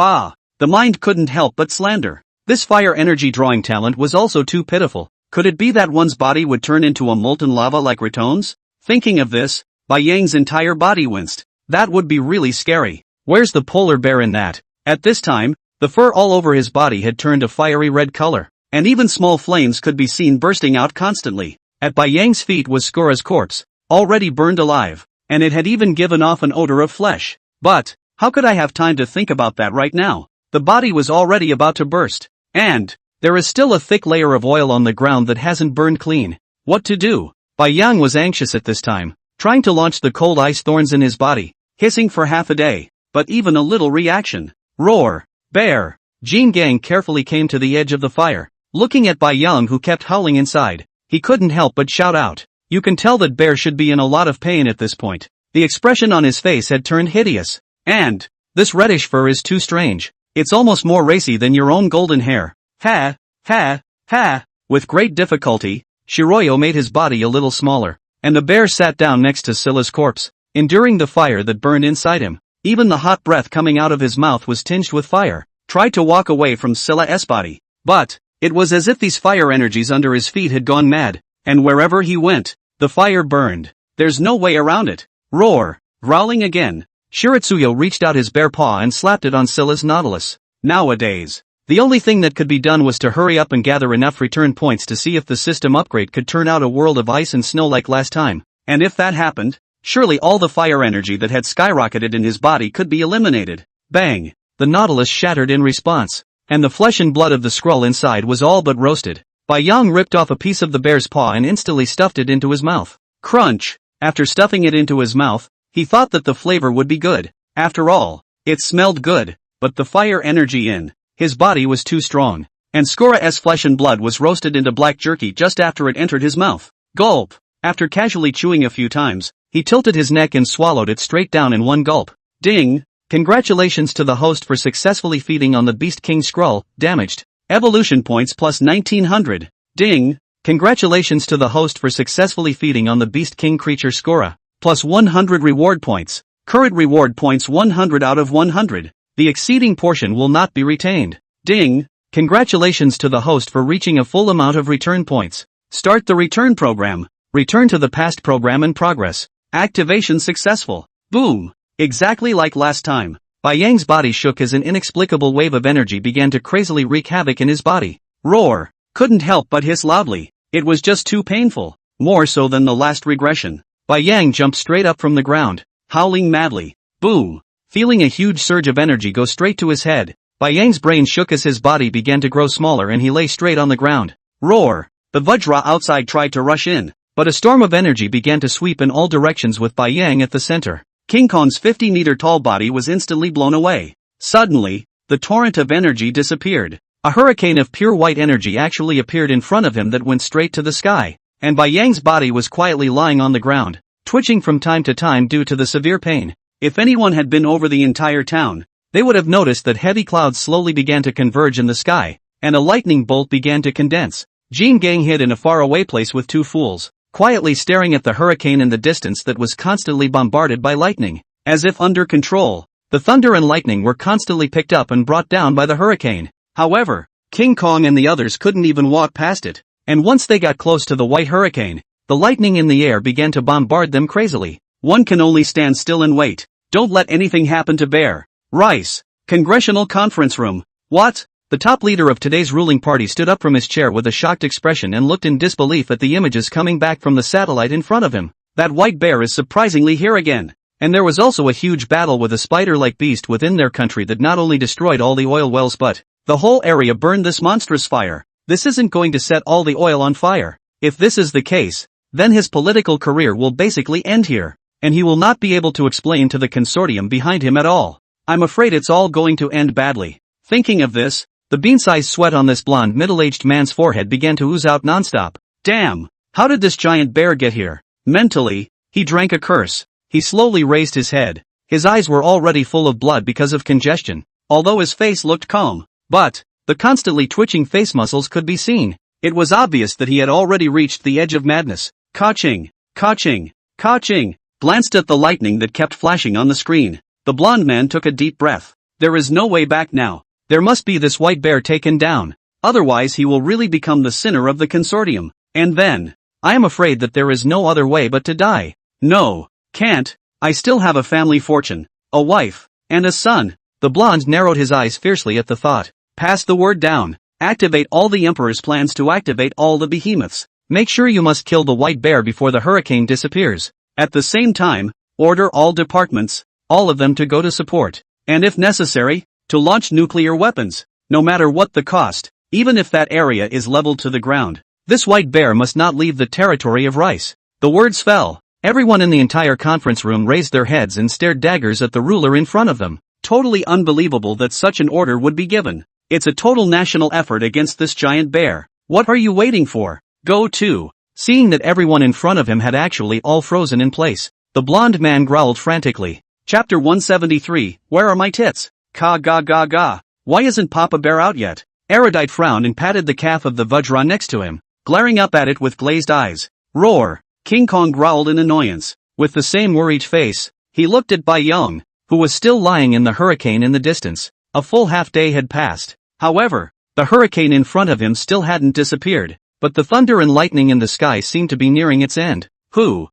The mind couldn't help but slander. This fire energy drawing talent was also too pitiful. Could it be that one's body would turn into a molten lava like Ratone's? Thinking of this, Bai Yang's entire body winced. That would be really scary. Where's the polar bear in that? At this time, the fur all over his body had turned a fiery red color, and even small flames could be seen bursting out constantly. At Bai Yang's feet was Skora's corpse, already burned alive, and it had even given off an odor of flesh. But, how could I have time to think about that right now? The body was already about to burst, and there is still a thick layer of oil on the ground that hasn't burned clean. What to do? Bai Yang was anxious at this time, trying to launch the cold ice thorns in his body, hissing for half a day, but even a little reaction. Roar! Bear! Jin Gang carefully came to the edge of the fire, looking at Bai Yang who kept howling inside. He couldn't help but shout out. You can tell that Bear should be in a lot of pain at this point. The expression on his face had turned hideous. And this reddish fur is too strange. It's almost more racy than your own golden hair. Ha! Ha! Ha! With great difficulty, Shiroyo made his body a little smaller, and the bear sat down next to Scylla's corpse, enduring the fire that burned inside him. Even the hot breath coming out of his mouth was tinged with fire. Tried to walk away from Scylla's body, but it was as if these fire energies under his feet had gone mad, and wherever he went, the fire burned. There's no way around it. Roar! Growling again, Shiritsuyo reached out his bare paw and slapped it on Scylla's nautilus. Nowadays, the only thing that could be done was to hurry up and gather enough return points to see if the system upgrade could turn out a world of ice and snow like last time. And if that happened, surely all the fire energy that had skyrocketed in his body could be eliminated. Bang! The nautilus shattered in response, and the flesh and blood of the scroll inside was all but roasted. Bai Yang ripped off a piece of the bear's paw and instantly stuffed it into his mouth. Crunch! After stuffing it into his mouth, he thought that the flavor would be good. After all, it smelled good, but the fire energy in his body was too strong, and Skora's flesh and blood was roasted into black jerky just after it entered his mouth. Gulp! After casually chewing a few times, he tilted his neck and swallowed it straight down in one gulp. Ding! Congratulations to the host for successfully feeding on the Beast King scroll, damaged. Evolution points plus 1900. Ding! Congratulations to the host for successfully feeding on the Beast King creature Skora, plus 100 reward points. Current reward points 100 out of 100. The exceeding portion will not be retained. Ding! Congratulations to the host for reaching a full amount of return points. Start the return program. Return to the past program in progress. Activation successful. Boom! Exactly like last time. Bai Yang's body shook as an inexplicable wave of energy began to crazily wreak havoc in his body. Roar! Couldn't help but hiss loudly. It was just too painful. More so than the last regression. Bai Yang jumped straight up from the ground, howling madly. Boom! Feeling a huge surge of energy go straight to his head, Bai Yang's brain shook as his body began to grow smaller and he lay straight on the ground. Roar! The Vajra outside tried to rush in, but a storm of energy began to sweep in all directions with Bai Yang at the center. King Kong's 50-meter-tall body was instantly blown away. Suddenly, the torrent of energy disappeared. A hurricane of pure white energy actually appeared in front of him that went straight to the sky, and Bai Yang's body was quietly lying on the ground, twitching from time to time due to the severe pain. If anyone had been over the entire town, they would have noticed that heavy clouds slowly began to converge in the sky, and a lightning bolt began to condense. Jin Gang hid in a faraway place with two fools, quietly staring at the hurricane in the distance that was constantly bombarded by lightning. As if under control, the thunder and lightning were constantly picked up and brought down by the hurricane. However, King Kong and the others couldn't even walk past it, and once they got close to the white hurricane, the lightning in the air began to bombard them crazily. One can only stand still and wait. Don't let anything happen to Bear. Rice. Congressional Conference Room. What? The top leader of today's ruling party stood up from his chair with a shocked expression and looked in disbelief at the images coming back from the satellite in front of him. That white bear is surprisingly here again. And there was also a huge battle with a spider-like beast within their country that not only destroyed all the oil wells but the whole area burned this monstrous fire. This isn't going to set all the oil on fire. If this is the case, then his political career will basically end here, and he will not be able to explain to the consortium behind him at all. I'm afraid it's all going to end badly. Thinking of this, the bean-sized sweat on this blonde middle-aged man's forehead began to ooze out nonstop. Damn! How did this giant bear get here? Mentally, he drank a curse. He slowly raised his head. His eyes were already full of blood because of congestion, although his face looked calm. But the constantly twitching face muscles could be seen. It was obvious that he had already reached the edge of madness. Ka-ching! Ka-ching! Ka-ching! Glanced at the lightning that kept flashing on the screen. The blonde man took a deep breath. There is no way back now. There must be this white bear taken down. Otherwise he will really become the sinner of the consortium. And then, I am afraid that there is no other way but to die. No, can't. I still have a family fortune, a wife, and a son. The blonde narrowed his eyes fiercely at the thought. Pass the word down. Activate all the Emperor's plans to activate all the behemoths. Make sure you must kill the white bear before the hurricane disappears. At the same time, order all departments, all of them to go to support. And if necessary, to launch nuclear weapons, no matter what the cost, even if that area is leveled to the ground. This white bear must not leave the territory of Rice. The words fell. Everyone in the entire conference room raised their heads and stared daggers at the ruler in front of them. Totally unbelievable that such an order would be given. It's a total national effort against this giant bear. What are you waiting for? Go to. Seeing that everyone in front of him had actually all frozen in place, the blonde man growled frantically. Chapter 173, Where are my tits? Ka ga ga ga. Why isn't Papa Bear out yet? Erudite frowned and patted the calf of the Vajra next to him, glaring up at it with glazed eyes. Roar! King Kong growled in annoyance. With the same worried face, he looked at Bai Young, who was still lying in the hurricane in the distance. A full half-day had passed. However, the hurricane in front of him still hadn't disappeared, but the thunder and lightning in the sky seemed to be nearing its end. Who?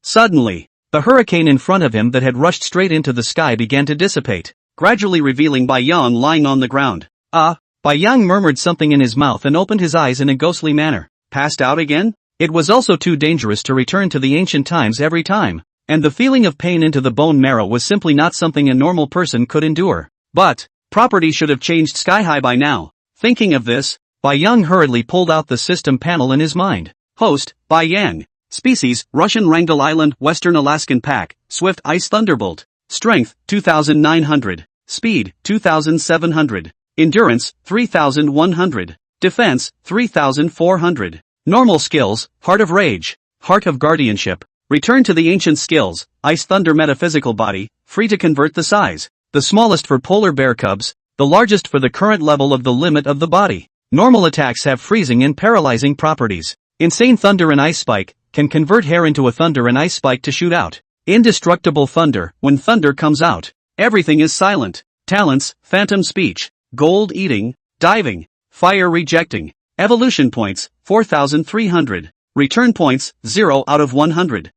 Suddenly, the hurricane in front of him that had rushed straight into the sky began to dissipate, gradually revealing Bai Yang lying on the ground. Bai Yang murmured something in his mouth and opened his eyes in a ghostly manner. Passed out again? It was also too dangerous to return to the ancient times every time, and the feeling of pain into the bone marrow was simply not something a normal person could endure. But, property should have changed sky-high by now. Thinking of this, Bai Yang hurriedly pulled out the system panel in his mind. Host, Bai Yang. Species, Russian Wrangel Island, Western Alaskan Pack, Swift Ice Thunderbolt. Strength, 2,900. Speed, 2,700. Endurance, 3,100. Defense, 3,400. Normal skills, Heart of Rage, Heart of Guardianship. Return to the ancient skills, Ice Thunder Metaphysical Body, free to convert the size. The smallest for polar bear cubs, the largest for the current level of the limit of the body. Normal attacks have freezing and paralyzing properties. Insane Thunder and Ice Spike, can convert hair into a thunder and ice spike to shoot out. Indestructible Thunder, when thunder comes out, everything is silent. Talents, Phantom Speech, Gold Eating, Diving, Fire Rejecting. Evolution points, 4,300. Return points, 0 out of 100.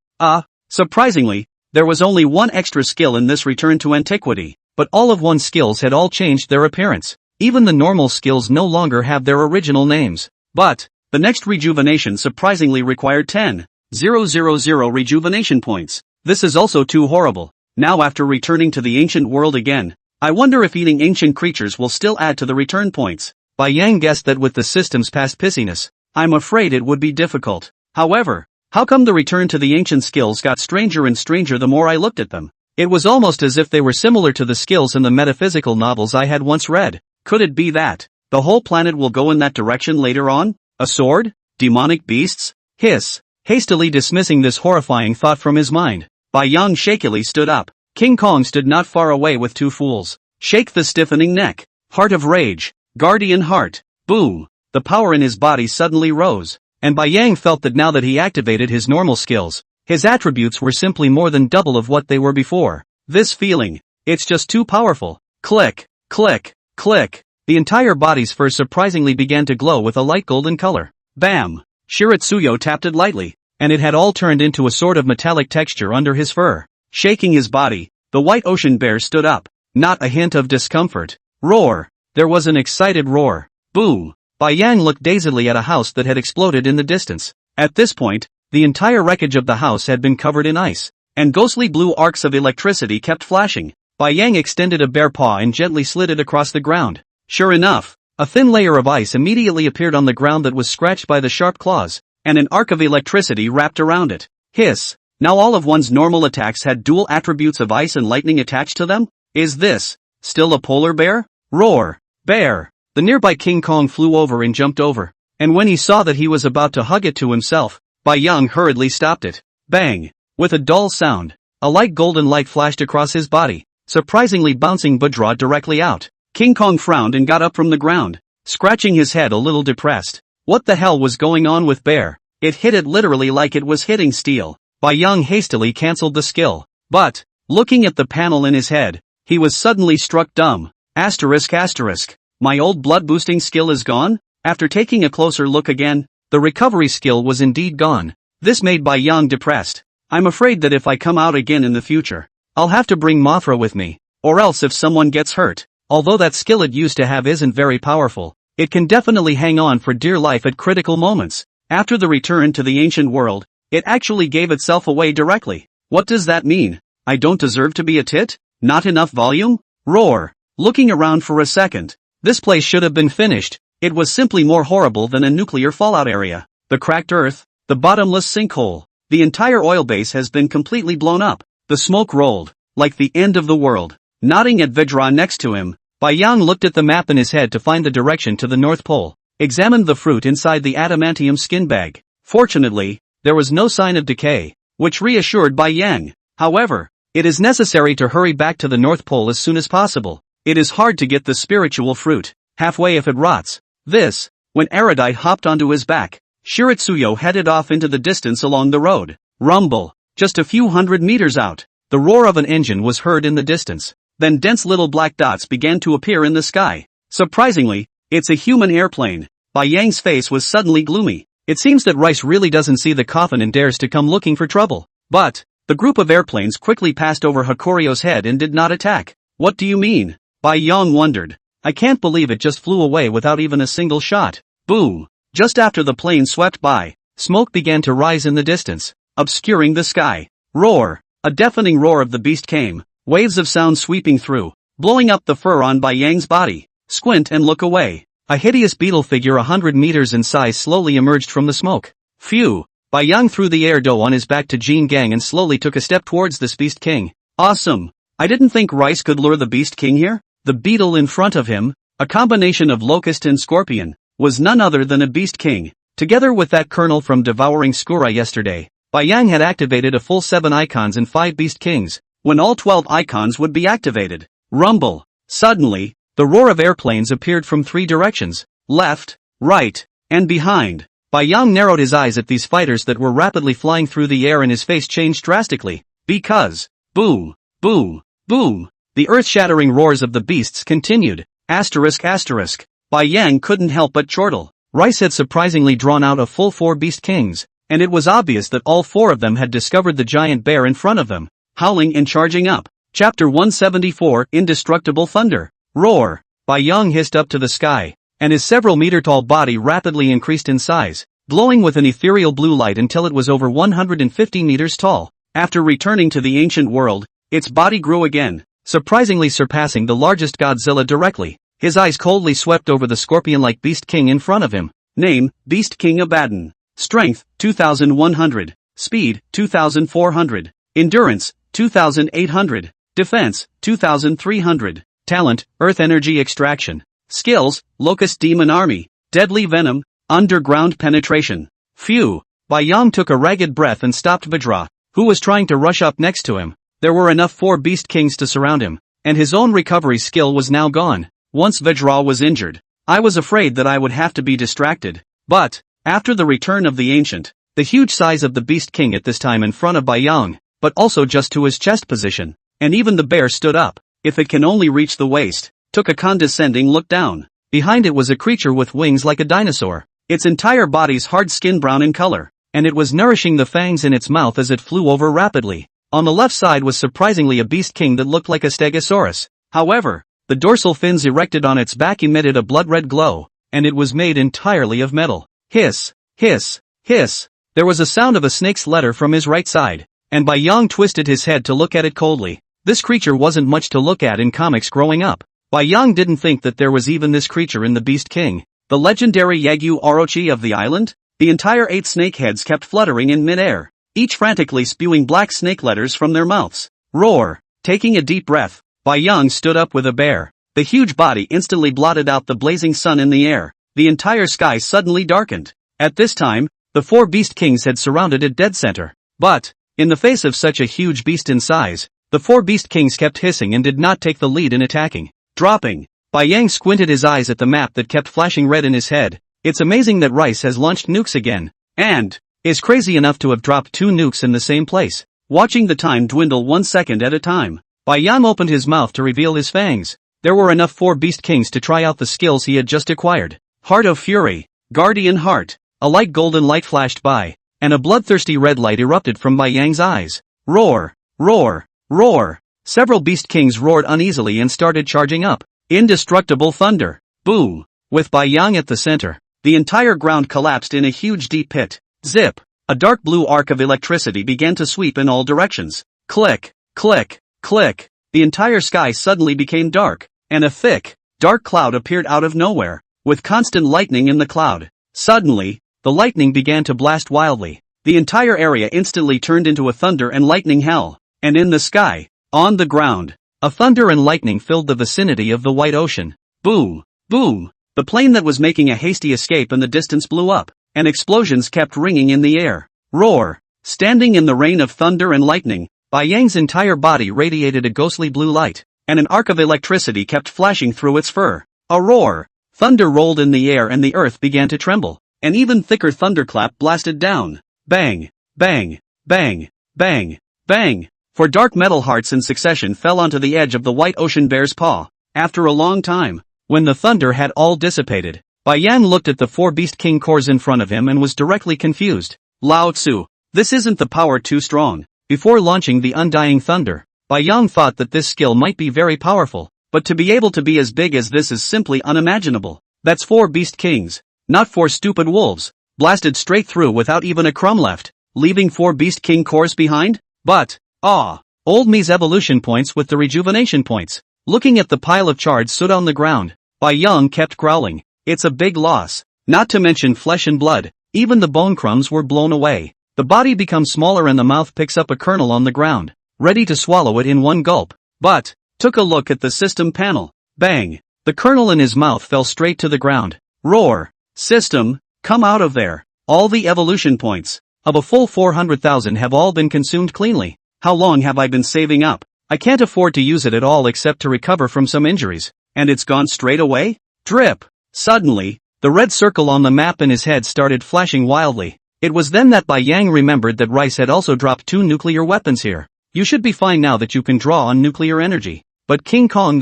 Surprisingly, there was only one extra skill in this return to antiquity, but all of one's skills had all changed their appearance. Even the normal skills no longer have their original names. But, the next rejuvenation surprisingly required 10,000 rejuvenation points. This is also too horrible. Now after returning to the ancient world again, I wonder if eating ancient creatures will still add to the return points. Bai Yang guessed that with the system's past pissiness, I'm afraid it would be difficult. However, how come the return to the ancient skills got stranger and stranger the more I looked at them? It was almost as if they were similar to the skills in the metaphysical novels I had once read. Could it be that the whole planet will go in that direction later on? A sword? Demonic beasts? Hiss. Hastily dismissing this horrifying thought from his mind, Bai Yang shakily stood up. King Kong stood not far away with two fools. Shake the stiffening neck. Heart of Rage. Guardian Heart. Boom. The power in his body suddenly rose, and Bai Yang felt that now that he activated his normal skills, his attributes were simply more than double of what they were before. This feeling, it's just too powerful. Click, click, click. The entire body's fur surprisingly began to glow with a light golden color. Bam! Shiratsuyo tapped it lightly, and it had all turned into a sort of metallic texture under his fur. Shaking his body, the white ocean bear stood up, not a hint of discomfort. Roar! there was an excited roar. Boom! Bai Yang looked dazedly at a house that had exploded in the distance. At this point, the entire wreckage of the house had been covered in ice, and ghostly blue arcs of electricity kept flashing. Bai Yang extended a bare paw and gently slid it across the ground. Sure enough, a thin layer of ice immediately appeared on the ground that was scratched by the sharp claws, and an arc of electricity wrapped around it. Hiss! Now all of one's normal attacks had dual attributes of ice and lightning attached to them? Is this still a polar bear? Roar! Bear! The nearby King Kong flew over and jumped over, and when he saw that he was about to hug it to himself, Bai Yang hurriedly stopped it. Bang! With a dull sound, a light golden light flashed across his body, surprisingly bouncing Bajra directly out. King Kong frowned and got up from the ground, scratching his head a little depressed. What the hell was going on with Bear? It hit it literally like it was hitting steel. Bai Yang hastily cancelled the skill, but, looking at the panel in his head, he was suddenly struck dumb. Asterisk asterisk. My old blood-boosting skill is gone? After taking a closer look again, the recovery skill was indeed gone. This made Bai Yang depressed. I'm afraid that if I come out again in the future, I'll have to bring Mothra with me, or else if someone gets hurt, although that skill it used to have isn't very powerful, it can definitely hang on for dear life at critical moments. After the return to the ancient world, it actually gave itself away directly. What does that mean? I don't deserve to be a tit? Not enough volume? Roar! Looking around for a second. This place should have been finished. It was simply more horrible than a nuclear fallout area. The cracked earth, the bottomless sinkhole, the entire oil base has been completely blown up. The smoke rolled, like the end of the world. Nodding at Vajra next to him, Bai Yang looked at the map in his head to find the direction to the North Pole, examined the fruit inside the adamantium skin bag. Fortunately, there was no sign of decay, which reassured Bai Yang. However, it is necessary to hurry back to the North Pole as soon as possible. It is hard to get the spiritual fruit, halfway if it rots. This, when Erudite hopped onto his back, Shiritsuyo headed off into the distance along the road. Rumble! Just a few hundred meters out, the roar of an engine was heard in the distance. Then dense little black dots began to appear in the sky. Surprisingly, it's a human airplane. Bai Yang's face was suddenly gloomy. It seems that Rice really doesn't see the coffin and dares to come looking for trouble. But, the group of airplanes quickly passed over Hakuryo's head and did not attack. What do you mean? Bai Yang wondered. I can't believe it just flew away without even a single shot. Boom! Just after the plane swept by, smoke began to rise in the distance, obscuring the sky. Roar! A deafening roar of the beast came, waves of sound sweeping through, blowing up the fur on Bai Yang's body. Squint and look away. A hideous beetle figure 100 meters in size slowly emerged from the smoke. Phew! Bai Yang threw the air dough on his back to Jean Gang and slowly took a step towards this beast king. Awesome! I didn't think Rice could lure the beast king here. The beetle in front of him, a combination of locust and scorpion, was none other than a beast king. Together with that colonel from devouring Skura yesterday, Bai Yang had activated a full 7 icons and 5 beast kings, when all 12 icons would be activated. Rumble! Suddenly, the roar of airplanes appeared from 3 directions, left, right, and behind. Bai Yang narrowed his eyes at these fighters that were rapidly flying through the air and his face changed drastically, because, boom, boom, boom, the earth-shattering roars of the beasts continued. Asterisk asterisk. Bai Yang couldn't help but chortle. Rice had surprisingly drawn out a full 4 beast kings, and it was obvious that all 4 of them had discovered the giant bear in front of them, howling and charging up. Chapter 174, Indestructible Thunder. Roar! Bai Yang hissed up to the sky, and his several-meter-tall body rapidly increased in size, glowing with an ethereal blue light until it was over 150 meters tall. After returning to the ancient world, its body grew again, surprisingly surpassing the largest Godzilla directly. His eyes coldly swept over the scorpion-like Beast King in front of him. Name, Beast King Abaddon. Strength, 2100. Speed, 2400. Endurance, 2800. Defense, 2300. Talent, Earth Energy Extraction. Skills, Locust Demon Army. Deadly Venom, Underground Penetration. Phew! Bai Yang took a ragged breath and stopped Vajra, who was trying to rush up next to him. There were enough 4 Beast Kings to surround him, and his own recovery skill was now gone. Once Vajra was injured, I was afraid that I would have to be distracted. But, after the return of the Ancient, the huge size of the Beast King at this time in front of Bai Yang, but also just to his chest position, and even the bear stood up, if it can only reach the waist, took a condescending look down. Behind it was a creature with wings like a dinosaur, its entire body's hard skin brown in color, and it was nourishing the fangs in its mouth as it flew over rapidly. On the left side was surprisingly a Beast King that looked like a Stegosaurus. However, The dorsal fins erected on its back emitted a blood-red glow, and it was made entirely of metal. Hiss, hiss, hiss. There was a sound of a snake's letter from his right side, and Bai Yang twisted his head to look at it coldly. This creature wasn't much to look at in comics growing up. Bai Yang didn't think that there was even this creature in the Beast King. The legendary Yagyu Orochi of the island? The entire 8 snake heads kept fluttering in midair, each frantically spewing black snake letters from their mouths. Roar! Taking a deep breath, Bai Yang stood up with a bear. The huge body instantly blotted out the blazing sun in the air. The entire sky suddenly darkened. At this time, the 4 beast kings had surrounded it dead center. But, in the face of such a huge beast in size, the 4 beast kings kept hissing and did not take the lead in attacking. Dropping. Bai Yang squinted his eyes at the map that kept flashing red in his head. It's amazing that Rice has launched nukes again. And is crazy enough to have dropped 2 nukes in the same place. Watching the time dwindle 1 second at a time, Bai Yang opened his mouth to reveal his fangs. There were enough 4 beast kings to try out the skills he had just acquired. Heart of Fury. Guardian Heart. A light golden light flashed by, and a bloodthirsty red light erupted from Bai Yang's eyes. Roar! Roar! Roar! Several beast kings roared uneasily and started charging up. Indestructible thunder. Boom! With Bai Yang at the center, the entire ground collapsed in a huge deep pit. Zip! A dark blue arc of electricity began to sweep in all directions. Click! Click! Click! The entire sky suddenly became dark, and a thick, dark cloud appeared out of nowhere, with constant lightning in the cloud. Suddenly, the lightning began to blast wildly. The entire area instantly turned into a thunder and lightning hell. And in the sky, on the ground, a thunder and lightning filled the vicinity of the White Ocean. Boom! Boom! The plane that was making a hasty escape in the distance blew up, and explosions kept ringing in the air. Roar! Standing in the rain of thunder and lightning, Bai Yang's entire body radiated a ghostly blue light, and an arc of electricity kept flashing through its fur. A roar! Thunder rolled in the air and the earth began to tremble. An even thicker thunderclap blasted down. Bang! Bang! Bang! Bang! Bang! 4 dark metal hearts in succession fell onto the edge of the White Ocean Bear's paw. After a long time, when the thunder had all dissipated, Bai Yang looked at the 4 Beast King cores in front of him and was directly confused. Lao Tzu, this isn't the power too strong. Before launching the Undying Thunder, Bai Yang thought that this skill might be very powerful, but to be able to be as big as this is simply unimaginable. That's 4 Beast Kings, not 4 stupid wolves, blasted straight through without even a crumb left, leaving 4 Beast King cores behind? But, old me's evolution points with the rejuvenation points. Looking at the pile of shards stood on the ground, Bai Yang kept growling. It's a big loss. Not to mention flesh and blood, even the bone crumbs were blown away. The body becomes smaller and the mouth picks up a kernel on the ground, ready to swallow it in one gulp. But, took a look at the system panel. Bang! The kernel in his mouth fell straight to the ground. Roar! System, come out of there. All the evolution points, of a full 400,000 have all been consumed cleanly. How long have I been saving up? I can't afford to use it at all except to recover from some injuries. And it's gone straight away? Drip! Suddenly, the red circle on the map in his head started flashing wildly. It was then that Bai Yang remembered that Rice had also dropped 2 nuclear weapons here. You should be fine now that you can draw on nuclear energy. But King Kong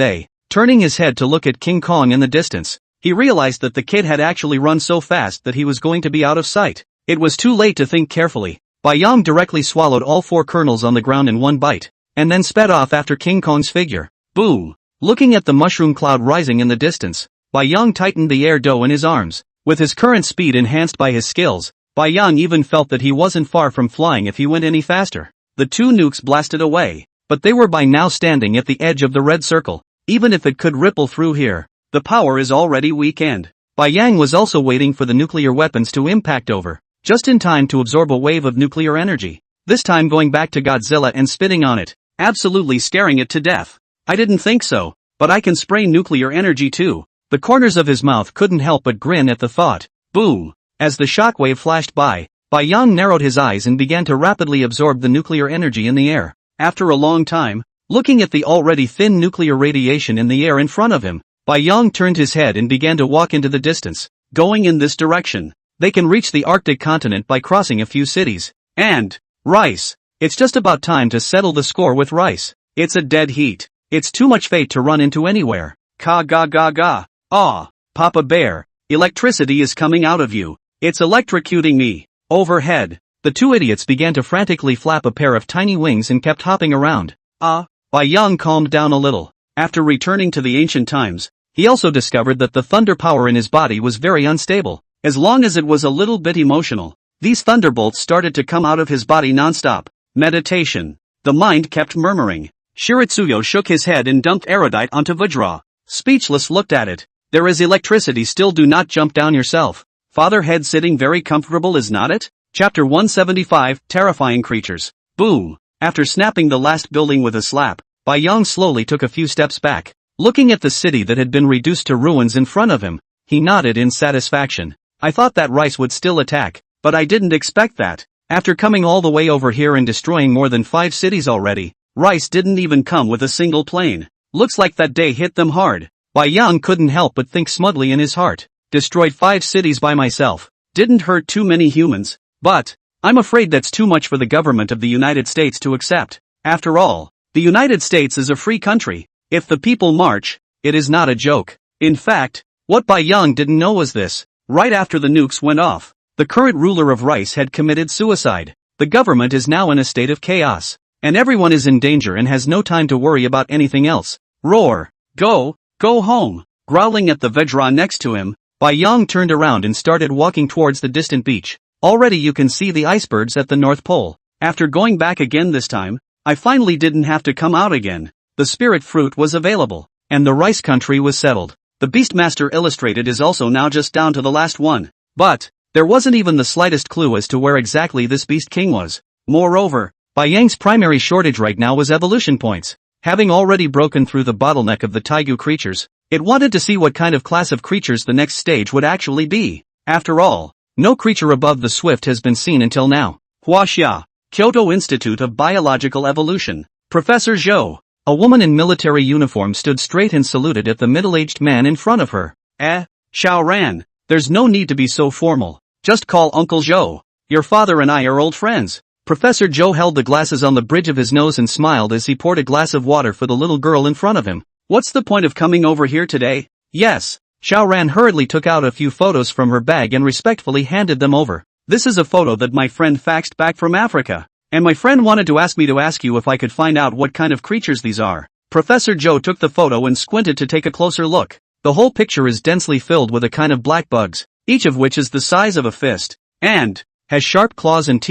turning his head to look at King Kong in the distance, he realized that the kid had actually run so fast that he was going to be out of sight. It was too late to think carefully. Bai Yang directly swallowed all 4 kernels on the ground in one bite, and then sped off after King Kong's figure. Boom! Looking at the mushroom cloud rising in the distance, Bai Yang tightened the air dough in his arms. With his current speed enhanced by his skills, Bai Yang even felt that he wasn't far from flying if he went any faster. The 2 nukes blasted away, but they were by now standing at the edge of the red circle. Even if it could ripple through here, the power is already weak and Bai Yang was also waiting for the nuclear weapons to impact over, just in time to absorb a wave of nuclear energy. This time going back to Godzilla and spitting on it, absolutely scaring it to death. I didn't think so, but I can spray nuclear energy too. The corners of his mouth couldn't help but grin at the thought. Boom! As the shockwave flashed by, Bai Yang narrowed his eyes and began to rapidly absorb the nuclear energy in the air. After a long time, looking at the already thin nuclear radiation in the air in front of him, Bai Yang turned his head and began to walk into the distance. Going in this direction, they can reach the Arctic continent by crossing a few cities. And Rice! It's just about time to settle the score with Rice. It's a dead heat. It's too much fate to run into anywhere. Ka ga ga ga. Papa Bear, electricity is coming out of you. It's electrocuting me. Overhead, the 2 idiots began to frantically flap a pair of tiny wings and kept hopping around. Bai Yang calmed down a little. After returning to the ancient times, he also discovered that the thunder power in his body was very unstable. As long as it was a little bit emotional, these thunderbolts started to come out of his body non-stop. Meditation. The mind kept murmuring. Shiritsuyo shook his head and dumped erudite onto Vajra. Speechless looked at it. There is electricity still, do not jump down yourself. Father head sitting very comfortable, is not it? Chapter 175, Terrifying Creatures. Boom. After snapping the last building with a slap, Bai Yang slowly took a few steps back. Looking at the city that had been reduced to ruins in front of him, he nodded in satisfaction. I thought that Rice would still attack, but I didn't expect that. After coming all the way over here and destroying more than 5 cities already, Rice didn't even come with a single plane. Looks like that day hit them hard. Bai Yang couldn't help but think smugly in his heart. Destroyed 5 cities by myself. Didn't hurt too many humans. But I'm afraid that's too much for the government of the United States to accept. After all, the United States is a free country. If the people march, it is not a joke. In fact, what Bai Yang didn't know was this. Right after the nukes went off, the current ruler of Rice had committed suicide. The government is now in a state of chaos. And everyone is in danger and has no time to worry about anything else. Roar. Go home. Growling at the Vajra next to him, Bai Yang turned around and started walking towards the distant beach. Already you can see the icebergs at the North Pole. After going back again this time, I finally didn't have to come out again. The spirit fruit was available, and the rice country was settled. The Beastmaster Illustrated is also now just down to the last one. But there wasn't even the slightest clue as to where exactly this Beast King was. Moreover, Bai Yang's primary shortage right now was evolution points. Having already broken through the bottleneck of the Taigu creatures, it wanted to see what kind of class of creatures the next stage would actually be. After all, no creature above the swift has been seen until now. Huaxia, Kyoto Institute of Biological Evolution. Professor Zhou. A woman in military uniform stood straight and saluted at the middle-aged man in front of her. Xiao Ran, there's no need to be so formal. Just call Uncle Zhou. Your father and I are old friends. Professor Zhou held the glasses on the bridge of his nose and smiled as he poured a glass of water for the little girl in front of him. What's the point of coming over here today? Yes. Xiao Ran hurriedly took out a few photos from her bag and respectfully handed them over. This is a photo that my friend faxed back from Africa. And my friend wanted to ask me to ask you if I could find out what kind of creatures these are. Professor Zhou took the photo and squinted to take a closer look. The whole picture is densely filled with a kind of black bugs, each of which is the size of a fist, and has sharp claws and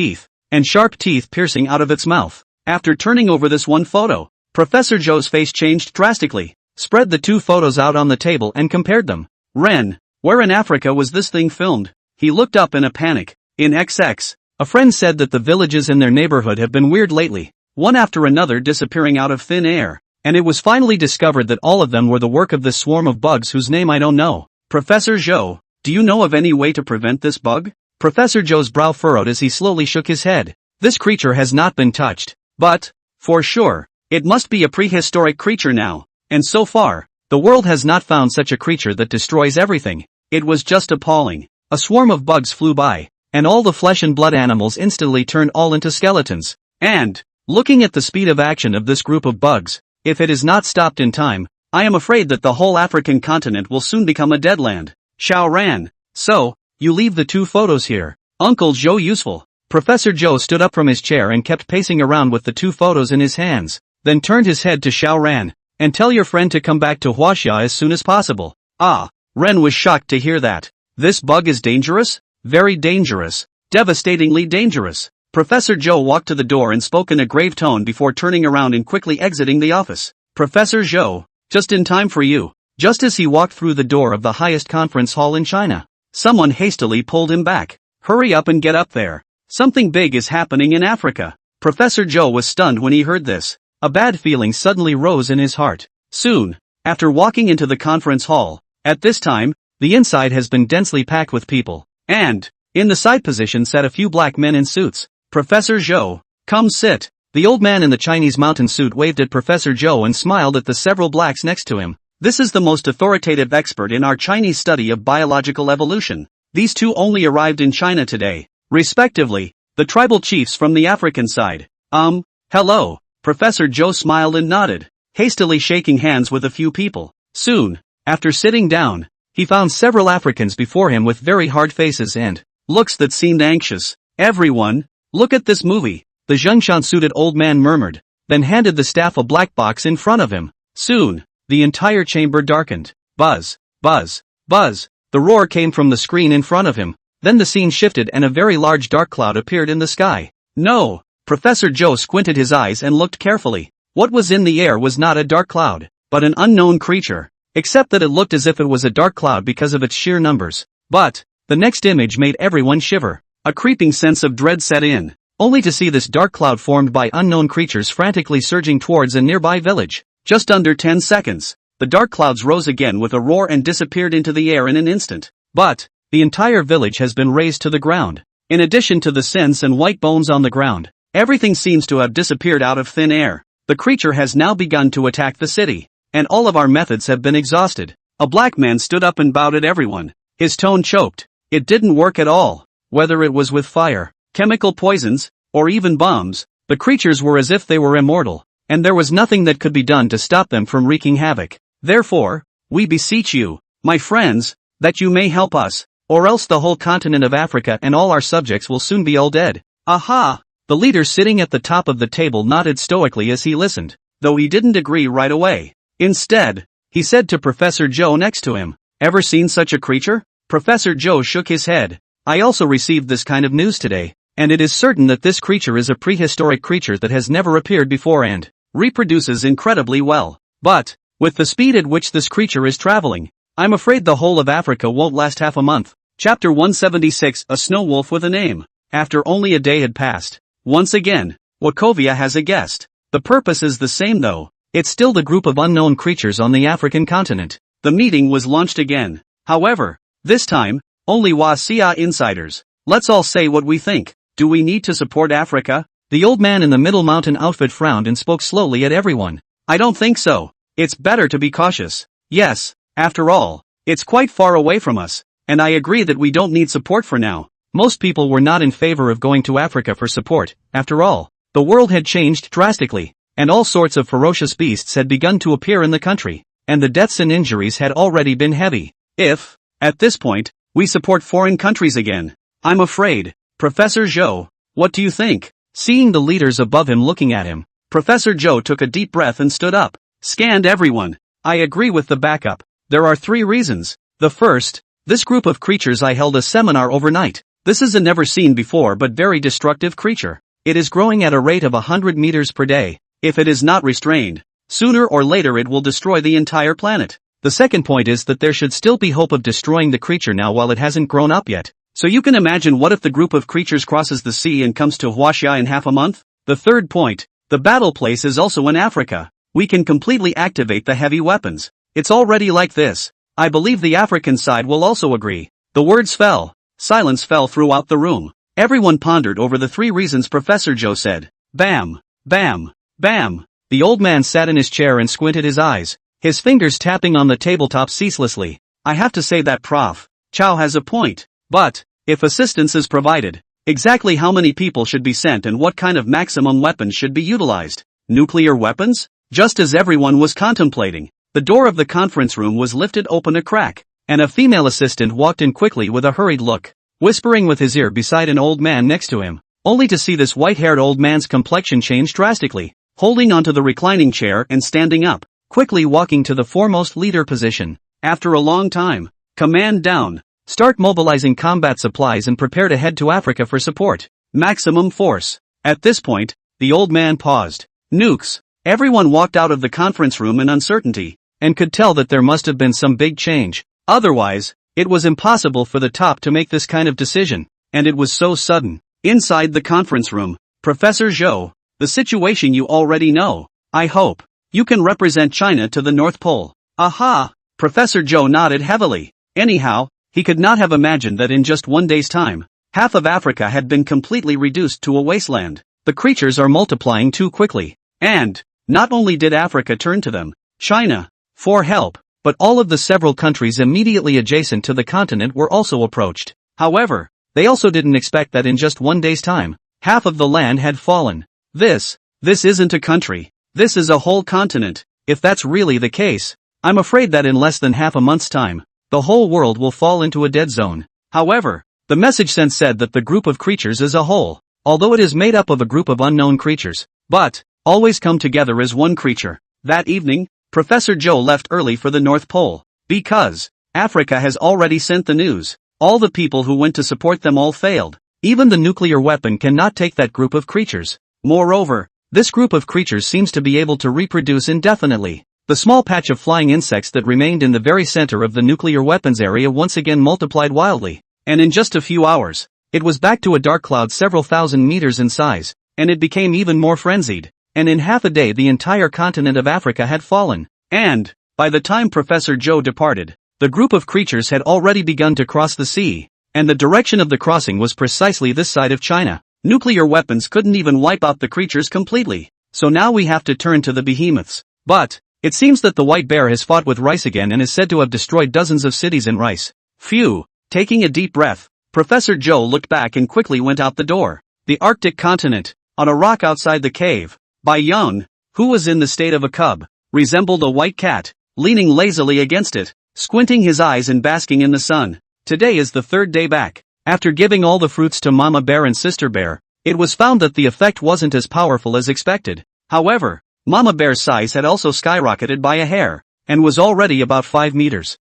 sharp teeth piercing out of its mouth. After turning over this one photo, Professor Zhou's face changed drastically, spread the 2 photos out on the table and compared them. Ren, where in Africa was this thing filmed? He looked up in a panic. In XX. A friend said that the villages in their neighborhood have been weird lately, one after another disappearing out of thin air, and it was finally discovered that all of them were the work of this swarm of bugs whose name I don't know. Professor Zhou, do you know of any way to prevent this bug? Professor Zhou's brow furrowed as he slowly shook his head. This creature has not been touched, but, for sure, it must be a prehistoric creature now, and so far, the world has not found such a creature that destroys everything. It was just appalling. A swarm of bugs flew by, and all the flesh and blood animals instantly turned all into skeletons. And, looking at the speed of action of this group of bugs, if it is not stopped in time, I am afraid that the whole African continent will soon become a dead land. Xiao Ran, so, you leave the 2 photos here. Uncle Zhou useful. Professor Zhou stood up from his chair and kept pacing around with the 2 photos in his hands, then turned his head to Xiao Ran, and tell your friend to come back to Huaxia as soon as possible. Ah, Ren was shocked to hear that. This bug is dangerous? Very dangerous. Devastatingly dangerous. Professor Zhou walked to the door and spoke in a grave tone before turning around and quickly exiting the office. Professor Zhou, just in time for you. Just as he walked through the door of the highest conference hall in China, someone hastily pulled him back. Hurry up and get up there. Something big is happening in Africa. Professor Zhou was stunned when he heard this. A bad feeling suddenly rose in his heart. Soon, after walking into the conference hall, at this time, the inside has been densely packed with people. And, in the side position sat a few black men in suits. Professor Zhou, come sit. The old man in the Chinese mountain suit waved at Professor Zhou and smiled at the several blacks next to him. This is the most authoritative expert in our Chinese study of biological evolution. These 2 only arrived in China today, respectively, the tribal chiefs from the African side. Hello. Professor Zhou smiled and nodded, hastily shaking hands with a few people. Soon, after sitting down, he found several Africans before him with very hard faces and looks that seemed anxious. Everyone, look at this movie, the Zhengshan-suited old man murmured, then handed the staff a black box in front of him. Soon, the entire chamber darkened. Buzz, buzz, buzz. The roar came from the screen in front of him. Then the scene shifted and a very large dark cloud appeared in the sky. No! Professor Joe squinted his eyes and looked carefully. What was in the air was not a dark cloud, but an unknown creature. Except that it looked as if it was a dark cloud because of its sheer numbers. But the next image made everyone shiver. A creeping sense of dread set in, only to see this dark cloud formed by unknown creatures frantically surging towards a nearby village. Just under 10 seconds, the dark clouds rose again with a roar and disappeared into the air in an instant. But the entire village has been razed to the ground. In addition to the scents and white bones on the ground, everything seems to have disappeared out of thin air. The creature has now begun to attack the city, and all of our methods have been exhausted. A black man stood up and bowed at everyone. His tone choked. It didn't work at all. Whether it was with fire, chemical poisons, or even bombs, the creatures were as if they were immortal, and there was nothing that could be done to stop them from wreaking havoc. Therefore, we beseech you, my friends, that you may help us, or else the whole continent of Africa and all our subjects will soon be all dead. Aha! The leader sitting at the top of the table nodded stoically as he listened, though he didn't agree right away. Instead, he said to Professor Joe next to him, "Ever seen such a creature?" Professor Joe shook his head. "I also received this kind of news today, and it is certain that this creature is a prehistoric creature that has never appeared before and reproduces incredibly well. But, with the speed at which this creature is traveling, I'm afraid the whole of Africa won't last half a month." Chapter 176, A Snow Wolf with a Name. After only a day had passed, once again, Wachovia has a guest. The purpose is the same though. It's still the group of unknown creatures on the African continent. The meeting was launched again. However, this time, only Wasia insiders. Let's all say what we think. Do we need to support Africa? The old man in the middle mountain outfit frowned and spoke slowly at everyone. I don't think so. It's better to be cautious. Yes, after all, it's quite far away from us, and I agree that we don't need support for now. Most people were not in favor of going to Africa for support. After all, the world had changed drastically, and all sorts of ferocious beasts had begun to appear in the country, and the deaths and injuries had already been heavy. If, at this point, we support foreign countries again, I'm afraid. Professor Joe, what do you think? Seeing the leaders above him looking at him, Professor Joe took a deep breath and stood up, scanned everyone. I agree with the backup. There are 3 reasons. The first, this group of creatures I held a seminar overnight. This is a never seen before but very destructive creature. It is growing at a rate of 100 meters per day. If it is not restrained, sooner or later it will destroy the entire planet. The second point is that there should still be hope of destroying the creature now while it hasn't grown up yet. So you can imagine what if the group of creatures crosses the sea and comes to Huaxia in half a month? The third point, the battle place is also in Africa. We can completely activate the heavy weapons. It's already like this. I believe the African side will also agree. The words fell. Silence fell throughout the room. Everyone pondered over the 3 reasons Professor Joe said. Bam, bam, bam. The old man sat in his chair and squinted his eyes, his fingers tapping on the tabletop ceaselessly. I have to say that Prof. Chow has a point. But, if assistance is provided, exactly how many people should be sent and what kind of maximum weapons should be utilized? Nuclear weapons? Just as everyone was contemplating, the door of the conference room was lifted open a crack, and a female assistant walked in quickly with a hurried look, whispering with his ear beside an old man next to him, only to see this white-haired old man's complexion change drastically, holding onto the reclining chair and standing up, quickly walking to the foremost leader position. After a long time, command down. Start mobilizing combat supplies and prepare to head to Africa for support. Maximum force. At this point, the old man paused. Nukes. Everyone walked out of the conference room in uncertainty, and could tell that there must have been some big change. Otherwise, it was impossible for the top to make this kind of decision, and it was so sudden. Inside the conference room, Professor Zhou, the situation you already know. I hope you can represent China to the North Pole. Aha! Professor Zhou nodded heavily. Anyhow, he could not have imagined that in just 1 day's time, half of Africa had been completely reduced to a wasteland. The creatures are multiplying too quickly. And, not only did Africa turn to them, China, for help, but all of the several countries immediately adjacent to the continent were also approached. However, they also didn't expect that in just 1 day's time, half of the land had fallen. This isn't a country. This is a whole continent. If that's really the case, I'm afraid that in less than half a month's time, the whole world will fall into a dead zone. However, the message sent said that the group of creatures as a whole, although it is made up of a group of unknown creatures, but always come together as one creature. That evening, Professor Joe left early for the North Pole. Because Africa has already sent the news. All the people who went to support them all failed. Even the nuclear weapon cannot take that group of creatures. Moreover, this group of creatures seems to be able to reproduce indefinitely. The small patch of flying insects that remained in the very center of the nuclear weapons area once again multiplied wildly. And in just a few hours, it was back to a dark cloud several thousand meters in size, and it became even more frenzied. And in half a day the entire continent of Africa had fallen. And, by the time Professor Joe departed, the group of creatures had already begun to cross the sea, and the direction of the crossing was precisely this side of China. Nuclear weapons couldn't even wipe out the creatures completely, so now we have to turn to the behemoths. But it seems that the white bear has fought with rice again and is said to have destroyed dozens of cities in rice. Phew! Taking a deep breath, Professor Joe looked back and quickly went out the door. The Arctic continent, on a rock outside the cave, Bai Yang, who was in the state of a cub, resembled a white cat, leaning lazily against it, squinting his eyes and basking in the sun. Today is the third day back. After giving all the fruits to Mama Bear and Sister Bear, it was found that the effect wasn't as powerful as expected. However, Mama Bear's size had also skyrocketed by a hair, and was already about 5 meters.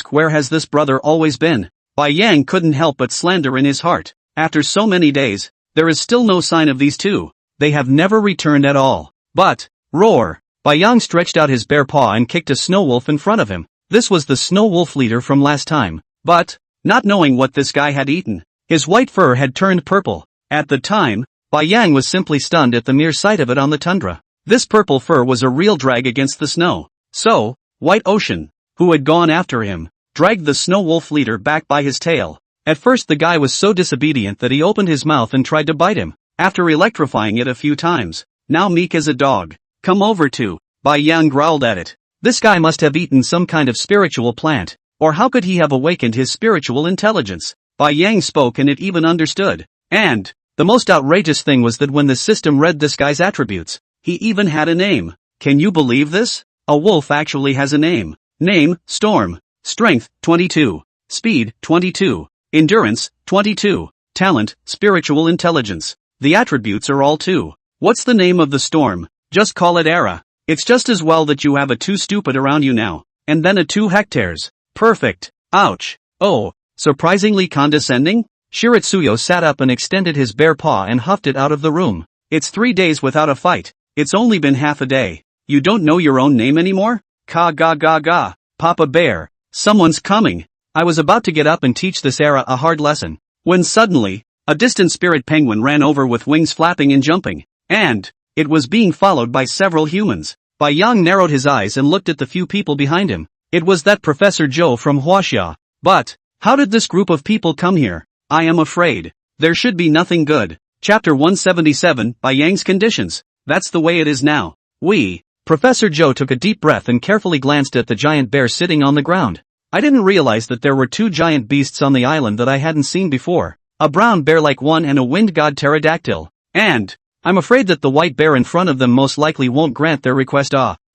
Where has this brother always been? Bai Yang couldn't help but slander in his heart. After so many days, there is still no sign of these two. They have never returned at all. But, roar! Bai Yang stretched out his bare paw and kicked a snow wolf in front of him. This was the snow wolf leader from last time. But, not knowing what this guy had eaten, his white fur had turned purple. At the time, Bai Yang was simply stunned at the mere sight of it on the tundra. This purple fur was a real drag against the snow. So, White Ocean, who had gone after him, dragged the snow wolf leader back by his tail. At first the guy was so disobedient that he opened his mouth and tried to bite him, after electrifying it a few times. Now meek as a dog. Come over to, Bai Yang growled at it. This guy must have eaten some kind of spiritual plant, or how could he have awakened his spiritual intelligence? Bai Yang spoke and it even understood. And, the most outrageous thing was that when the system read this guy's attributes, he even had a name. Can you believe this? A wolf actually has a name. Name, Storm. Strength, 22. Speed, 22. Endurance, 22. Talent, spiritual intelligence. The attributes are all 2. What's the name of the storm? Just call it Era. It's just as well that you have a 2 stupid around you now. And then a 2 hectares. Perfect. Ouch. Oh, surprisingly condescending? Shiritsuyo sat up and extended his bare paw and huffed it out of the room. It's 3 days without a fight. It's only been half a day. You don't know your own name anymore? Ka ga ga ga. Papa Bear. Someone's coming. I was about to get up and teach this Era a hard lesson, when suddenly, a distant spirit penguin ran over with wings flapping and jumping. And, it was being followed by several humans. Bai Yang narrowed his eyes and looked at the few people behind him. It was that Professor Joe from Huaxia. But, how did this group of people come here? I am afraid. There should be nothing good. Chapter 177, Bai Yang's Conditions. That's the way it is now. Professor Joe took a deep breath and carefully glanced at the giant bear sitting on the ground. I didn't realize that there were 2 giant beasts on the island that I hadn't seen before. A brown bear-like one and a wind god pterodactyl. And, I'm afraid that the white bear in front of them most likely won't grant their request.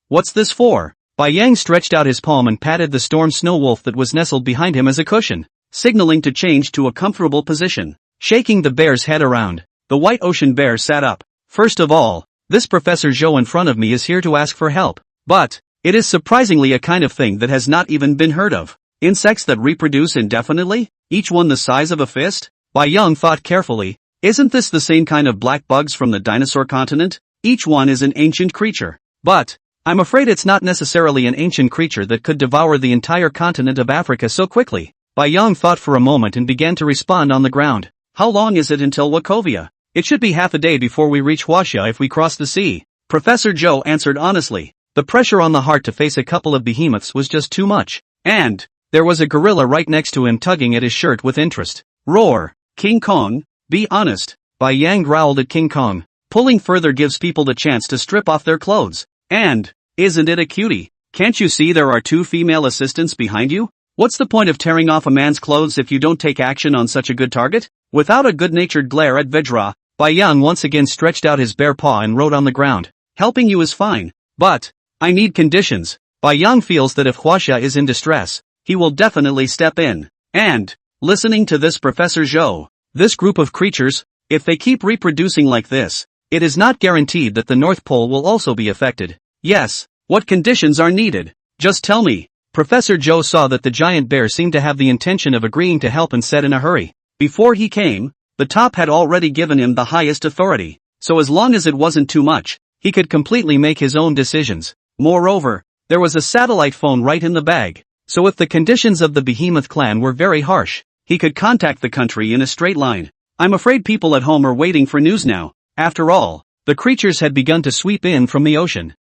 What's this for? Bai Yang stretched out his palm and patted the storm snow wolf that was nestled behind him as a cushion, signaling to change to a comfortable position. Shaking the bear's head around, the white ocean bear sat up. First of all, this Professor Joe in front of me is here to ask for help. But, it is surprisingly a kind of thing that has not even been heard of. Insects that reproduce indefinitely, each one the size of a fist? Bai Yang thought carefully. Isn't this the same kind of black bugs from the dinosaur continent? Each one is an ancient creature. But, I'm afraid it's not necessarily an ancient creature that could devour the entire continent of Africa so quickly. Bai Yang thought for a moment and began to respond on the ground. How long is it until Wachovia? It should be half a day before we reach Huaxia if we cross the sea. Professor Joe answered honestly. The pressure on the heart to face a couple of behemoths was just too much. And, there was a gorilla right next to him tugging at his shirt with interest. Roar. King Kong, be honest. Bai Yang growled at King Kong. Pulling further gives people the chance to strip off their clothes. And, isn't it a cutie? Can't you see there are 2 female assistants behind you? What's the point of tearing off a man's clothes if you don't take action on such a good target? Without a good-natured glare at Vedra, Bai Yang once again stretched out his bare paw and wrote on the ground. Helping you is fine. But, I need conditions. Bai Yang feels that if Huaxia is in distress, he will definitely step in. And, listening to this Professor Zhou, this group of creatures, if they keep reproducing like this, it is not guaranteed that the North Pole will also be affected. Yes, What conditions are needed? Just tell me. Professor Joe saw that the giant bear seemed to have the intention of agreeing to help and said in a hurry. Before he came, the top had already given him the highest authority, so as long as it wasn't too much, he could completely make his own decisions. Moreover, there was a satellite phone right in the bag, so if the conditions of the Behemoth clan were very harsh, he could contact the country in a straight line. I'm afraid people at home are waiting for news now. After all, the creatures had begun to sweep in from the ocean.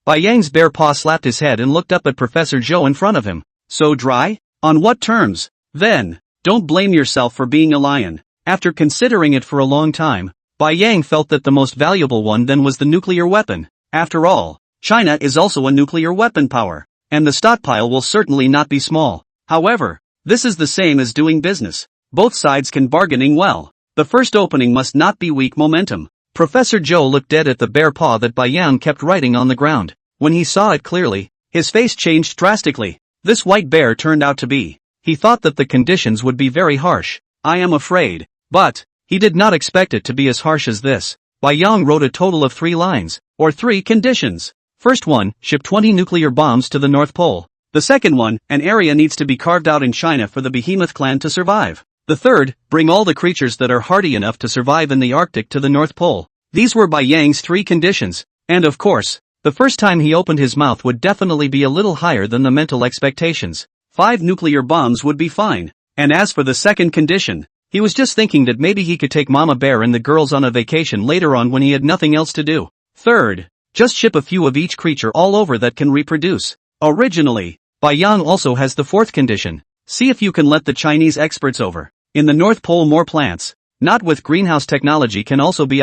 Bai Yang's bare paw slapped his head and looked up at Professor Joe in front of him. So dry? On what terms? Then, don't blame yourself for being a lion. After considering it for a long time, Bai Yang felt that the most valuable one then was the nuclear weapon. After all, China is also a nuclear weapon power, and the stockpile will certainly not be small. However, this is the same as doing business. Both sides can bargaining well. The first opening must not be weak momentum. Professor Joe looked dead at the bare paw that Bai Yang kept writing on the ground. When he saw it clearly, his face changed drastically. This white bear turned out to be. He thought that the conditions would be very harsh. I am afraid. But, he did not expect it to be as harsh as this. Bai Yang wrote a total of 3 lines, or 3 conditions. First one, ship 20 nuclear bombs to the North Pole. The second one, an area needs to be carved out in China for the Behemoth clan to survive. The third, bring all the creatures that are hardy enough to survive in the Arctic to the North Pole. These were Bai Yang's 3 conditions, and of course, the first time he opened his mouth would definitely be a little higher than the mental expectations. 5 nuclear bombs would be fine. And as for the second condition, he was just thinking that maybe he could take Mama Bear and the girls on a vacation later on when he had nothing else to do. Third, just ship a few of each creature all over that can reproduce. Originally, Bai Yang also has the 4th condition. See if you can let the Chinese experts over. In the North Pole more plants, not with greenhouse technology can also be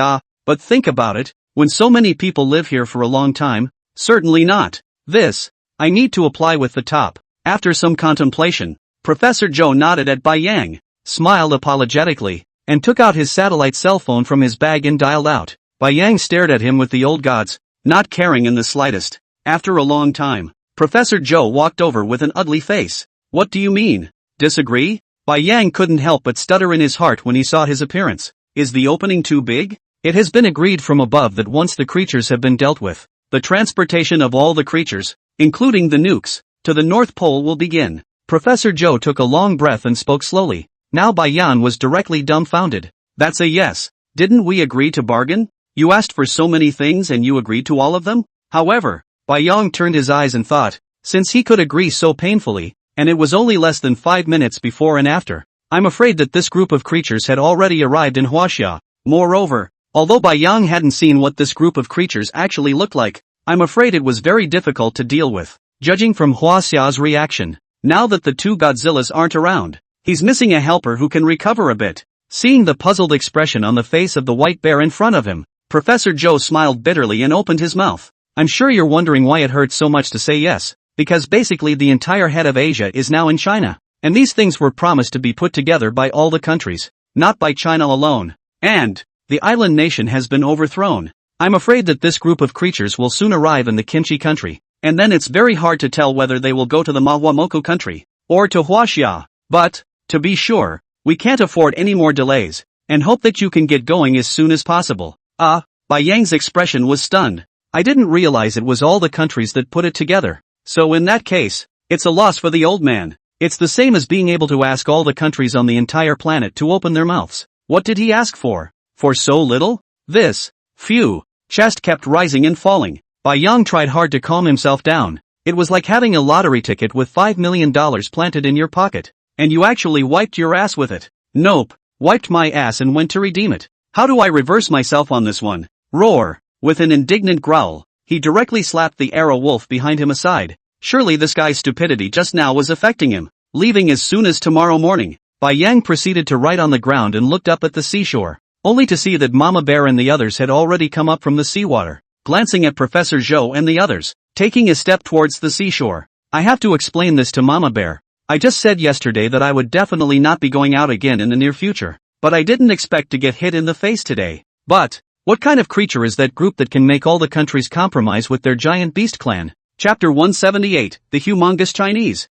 but think about it, when so many people live here for a long time, certainly not. This, I need to apply with the top. After some contemplation, Professor Joe nodded at Bai Yang, smiled apologetically, and took out his satellite cell phone from his bag and dialed out. Bai Yang stared at him with the old gods, not caring in the slightest. After a long time, Professor Joe walked over with an ugly face. What do you mean? Disagree? Bai Yang couldn't help but stutter in his heart when he saw his appearance. Is the opening too big? It has been agreed from above that once the creatures have been dealt with, the transportation of all the creatures, including the nukes, to the North Pole will begin. Professor Joe took a long breath and spoke slowly. Now Bai Yang was directly dumbfounded. That's a yes. Didn't we agree to bargain? You asked for so many things and you agreed to all of them? However, Bai Yang turned his eyes and thought, since he could agree so painfully, and it was only less than 5 minutes before and after, I'm afraid that this group of creatures had already arrived in Huaxia. Moreover, although Bai Yang hadn't seen what this group of creatures actually looked like, I'm afraid it was very difficult to deal with. Judging from Huaxia's reaction, now that the 2 Godzillas aren't around, he's missing a helper who can recover a bit. Seeing the puzzled expression on the face of the white bear in front of him, Professor Joe smiled bitterly and opened his mouth. I'm sure you're wondering why it hurts so much to say yes, because basically the entire head of Asia is now in China, and these things were promised to be put together by all the countries, not by China alone. And the island nation has been overthrown. I'm afraid that this group of creatures will soon arrive in the Kimchi country, and then it's very hard to tell whether they will go to the Manhwamoku country, or to Huaxia. But, to be sure, we can't afford any more delays, and hope that you can get going as soon as possible. Bai Yang's expression was stunned. I didn't realize it was all the countries that put it together. So in that case, it's a loss for the old man. It's the same as being able to ask all the countries on the entire planet to open their mouths. What did he ask for? For so little? This. Phew. Chest kept rising and falling. Bai Yang tried hard to calm himself down. It was like having a lottery ticket with $5 million planted in your pocket. And you actually wiped your ass with it. Nope. Wiped my ass and went to redeem it. How do I reverse myself on this one? Roar. With an indignant growl, he directly slapped the arrow wolf behind him aside. Surely this guy's stupidity just now was affecting him. Leaving as soon as tomorrow morning, Bai Yang proceeded to write on the ground and looked up at the seashore, only to see that Mama Bear and the others had already come up from the seawater. Glancing at Professor Zhou and the others, taking a step towards the seashore. I have to explain this to Mama Bear. I just said yesterday that I would definitely not be going out again in the near future, but I didn't expect to get hit in the face today. But, what kind of creature is that group that can make all the countries compromise with their giant beast clan? Chapter 178, The Humongous Chinese.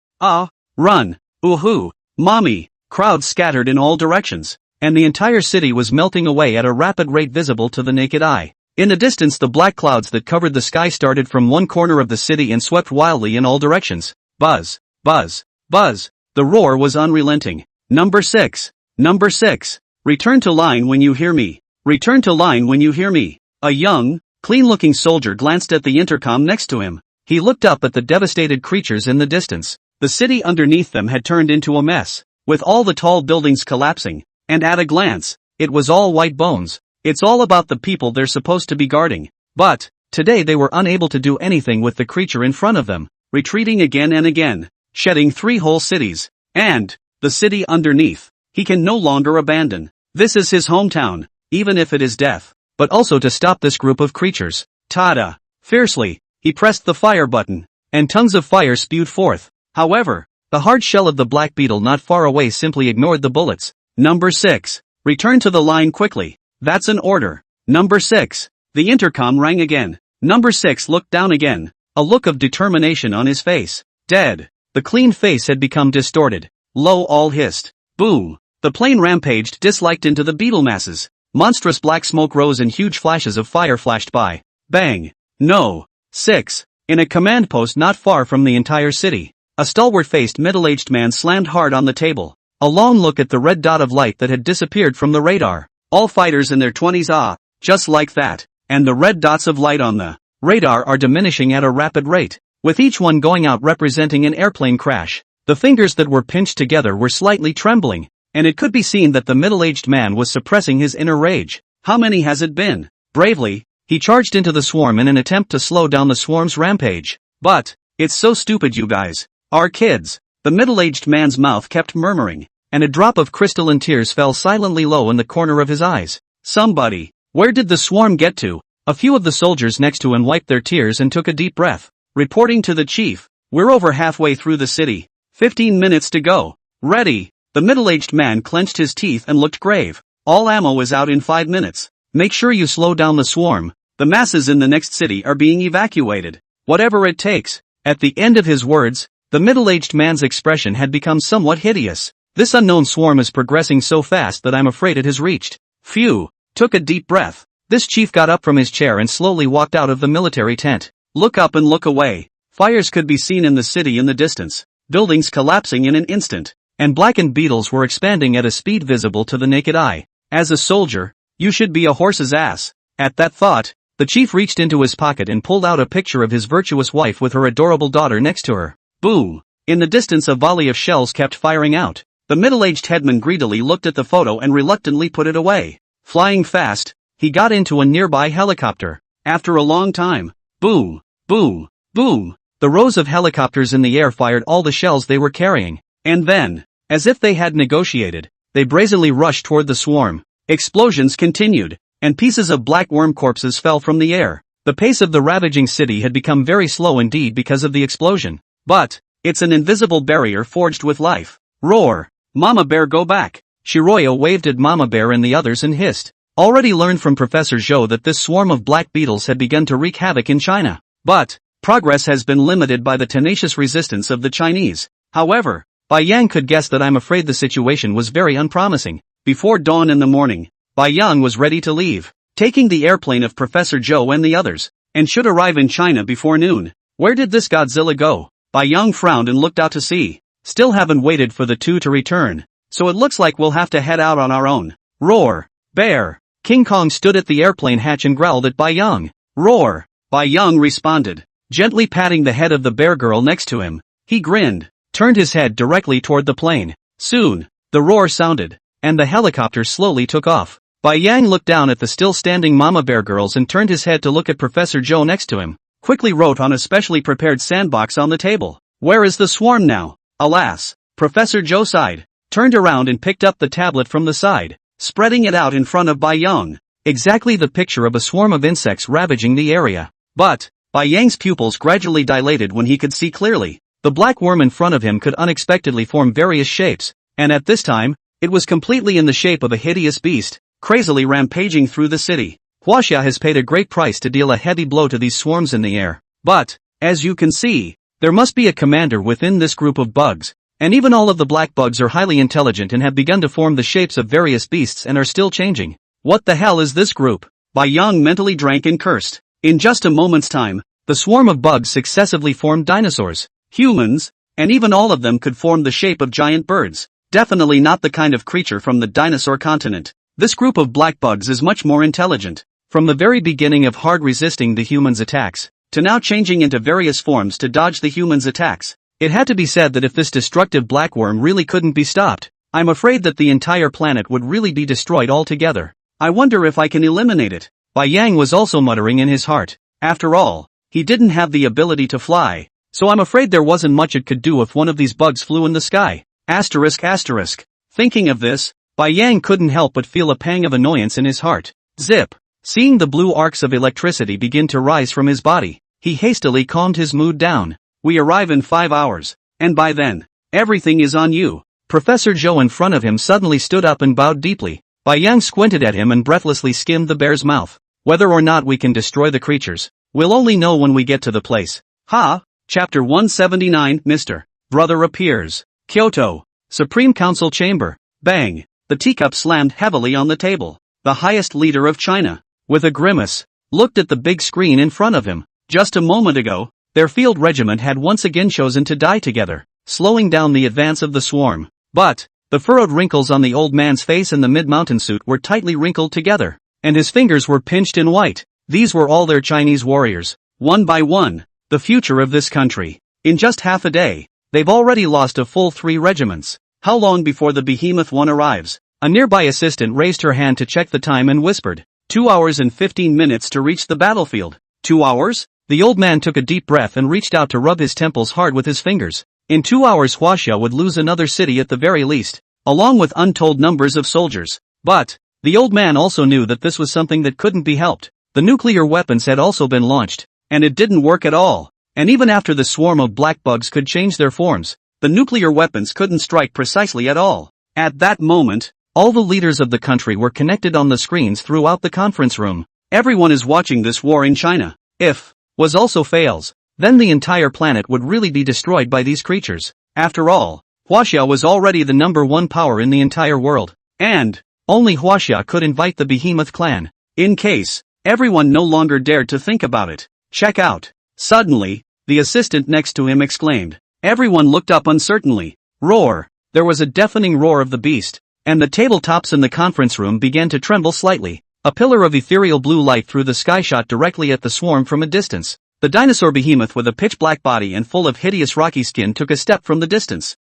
Run. Ooh-hoo. Mommy. Crowds scattered in all directions, and the entire city was melting away at a rapid rate visible to the naked eye. In the distance, the black clouds that covered the sky started from one corner of the city and swept wildly in all directions. Buzz, buzz, buzz. The roar was unrelenting. Number 6. Number 6. Return to line when you hear me. Return to line when you hear me. A young, clean-looking soldier glanced at the intercom next to him. He looked up at the devastated creatures in the distance. The city underneath them had turned into a mess, with all the tall buildings collapsing, and at a glance, it was all white bones. It's all about the people they're supposed to be guarding. But, today they were unable to do anything with the creature in front of them, retreating again and again, shedding 3 whole cities. And, the city underneath, he can no longer abandon. This is his hometown, even if it is death. But also to stop this group of creatures. Tada! Fiercely, he pressed the fire button, and tongues of fire spewed forth. However, the hard shell of the black beetle not far away simply ignored the bullets. Number 6. Return to the line quickly. That's an order. Number 6. The intercom rang again. Number 6 looked down again, a look of determination on his face. Dead. The clean face had become distorted. Lo, all hissed. Boom. The plane rampaged disliked into the beetle masses. Monstrous black smoke rose and huge flashes of fire flashed by. Bang. No. 6. In a command post not far from the entire city, a stalwart-faced middle-aged man slammed hard on the table. A long look at the red dot of light that had disappeared from the radar. All fighters in their 20s, just like that. And the red dots of light on the radar are diminishing at a rapid rate, with each one going out representing an airplane crash. The fingers that were pinched together were slightly trembling, and it could be seen that the middle-aged man was suppressing his inner rage. How many has it been? Bravely, he charged into the swarm in an attempt to slow down the swarm's rampage. But, it's so stupid, you guys. Our kids. The middle-aged man's mouth kept murmuring, and a drop of crystalline tears fell silently low in the corner of his eyes. Somebody. Where did the swarm get to? A few of the soldiers next to him wiped their tears and took a deep breath. Reporting to the chief, we're over halfway through the city. 15 minutes to go. Ready. The middle-aged man clenched his teeth and looked grave. All ammo is out in 5 minutes. Make sure you slow down the swarm. The masses in the next city are being evacuated. Whatever it takes. At the end of his words, the middle-aged man's expression had become somewhat hideous. This unknown swarm is progressing so fast that I'm afraid it has reached. Phew. Took a deep breath. This chief got up from his chair and slowly walked out of the military tent. Look up and look away. Fires could be seen in the city in the distance. Buildings collapsing in an instant. And blackened beetles were expanding at a speed visible to the naked eye. As a soldier, you should be a horse's ass. At that thought, the chief reached into his pocket and pulled out a picture of his virtuous wife with her adorable daughter next to her. Boom! In the distance a volley of shells kept firing out. The middle-aged headman greedily looked at the photo and reluctantly put it away. Flying fast, he got into a nearby helicopter. After a long time, boom, boom, boom, the rows of helicopters in the air fired all the shells they were carrying. And then, as if they had negotiated, they brazenly rushed toward the swarm. Explosions continued, and pieces of black worm corpses fell from the air. The pace of the ravaging city had become very slow indeed because of the explosion. But, it's an invisible barrier forged with life. Roar! Mama Bear, go back! Shiroya waved at Mama Bear and the others and hissed. Already learned from Professor Zhou that this swarm of black beetles had begun to wreak havoc in China. But, progress has been limited by the tenacious resistance of the Chinese. However, Bai Yang could guess that I'm afraid the situation was very unpromising. Before dawn in the morning, Bai Yang was ready to leave, taking the airplane of Professor Zhou and the others, and should arrive in China before noon. Where did this Godzilla go? Bai Yang frowned and looked out to sea. Still haven't waited for the two to return, so it looks like we'll have to head out on our own. Roar! Bear! King Kong stood at the airplane hatch and growled at Bai Yang. Roar! Bai Yang responded, gently patting the head of the bear girl next to him. He grinned, turned his head directly toward the plane. Soon, the roar sounded, and the helicopter slowly took off. Bai Yang looked down at the still standing mama bear girls and turned his head to look at Professor Zhou next to him. Quickly wrote on a specially prepared sandbox on the table. Where is the swarm now? Alas! Professor Zhou sighed, turned around and picked up the tablet from the side, spreading it out in front of Bai Yang. Exactly the picture of a swarm of insects ravaging the area. But, Bai Yang's pupils gradually dilated when he could see clearly. The black worm in front of him could unexpectedly form various shapes, and at this time, it was completely in the shape of a hideous beast, crazily rampaging through the city. Huaxia has paid a great price to deal a heavy blow to these swarms in the air. But, as you can see, there must be a commander within this group of bugs, and even all of the black bugs are highly intelligent and have begun to form the shapes of various beasts and are still changing. What the hell is this group? Bai Yang mentally drank and cursed. In just a moment's time, the swarm of bugs successively formed dinosaurs, humans, and even all of them could form the shape of giant birds. Definitely not the kind of creature from the dinosaur continent. This group of black bugs is much more intelligent. From the very beginning of hard resisting the humans' attacks, to now changing into various forms to dodge the humans' attacks. It had to be said that if this destructive black worm really couldn't be stopped, I'm afraid that the entire planet would really be destroyed altogether. I wonder if I can eliminate it. Bai Yang was also muttering in his heart. After all, he didn't have the ability to fly, so I'm afraid there wasn't much it could do if one of these bugs flew in the sky. Asterisk asterisk. Thinking of this, Bai Yang couldn't help but feel a pang of annoyance in his heart. Zip. Seeing the blue arcs of electricity begin to rise from his body, he hastily calmed his mood down. We arrive in 5 hours, and by then, everything is on you. Professor Zhou in front of him suddenly stood up and bowed deeply. Bai Yang squinted at him and breathlessly skimmed the bear's mouth. Whether or not we can destroy the creatures, we'll only know when we get to the place. Ha! Chapter 179 Mr. Brother appears. Kyoto. Supreme Council Chamber. Bang! The teacup slammed heavily on the table. The highest leader of China, with a grimace, looked at the big screen in front of him. Just a moment ago, their field regiment had once again chosen to die together, slowing down the advance of the swarm. But, the furrowed wrinkles on the old man's face and the mid-mountain suit were tightly wrinkled together, and his fingers were pinched in white. These were all their Chinese warriors, one by one, the future of this country. In just half a day, they've already lost a full 3 regiments. How long before the behemoth one arrives? A nearby assistant raised her hand to check the time and whispered, 2 hours and 15 minutes to reach the battlefield. 2 hours? The old man took a deep breath and reached out to rub his temples hard with his fingers. In 2 hours Huaxia would lose another city at the very least, along with untold numbers of soldiers. But, the old man also knew that this was something that couldn't be helped. The nuclear weapons had also been launched, and it didn't work at all. And even after the swarm of black bugs could change their forms, the nuclear weapons couldn't strike precisely at all. At that moment, all the leaders of the country were connected on the screens throughout the conference room. Everyone is watching this war in China. If was also fails, then the entire planet would really be destroyed by these creatures. After all, Huaxia was already the #1 power in the entire world, and only Huaxia could invite the behemoth clan. In case, everyone no longer dared to think about it. Check out. Suddenly, the assistant next to him exclaimed. Everyone looked up uncertainly. Roar. There was a deafening roar of the beast, and the tabletops in the conference room began to tremble slightly. A pillar of ethereal blue light through the sky shot directly at the swarm from a distance. The dinosaur behemoth with a pitch-black body and full of hideous rocky skin took a step from the distance.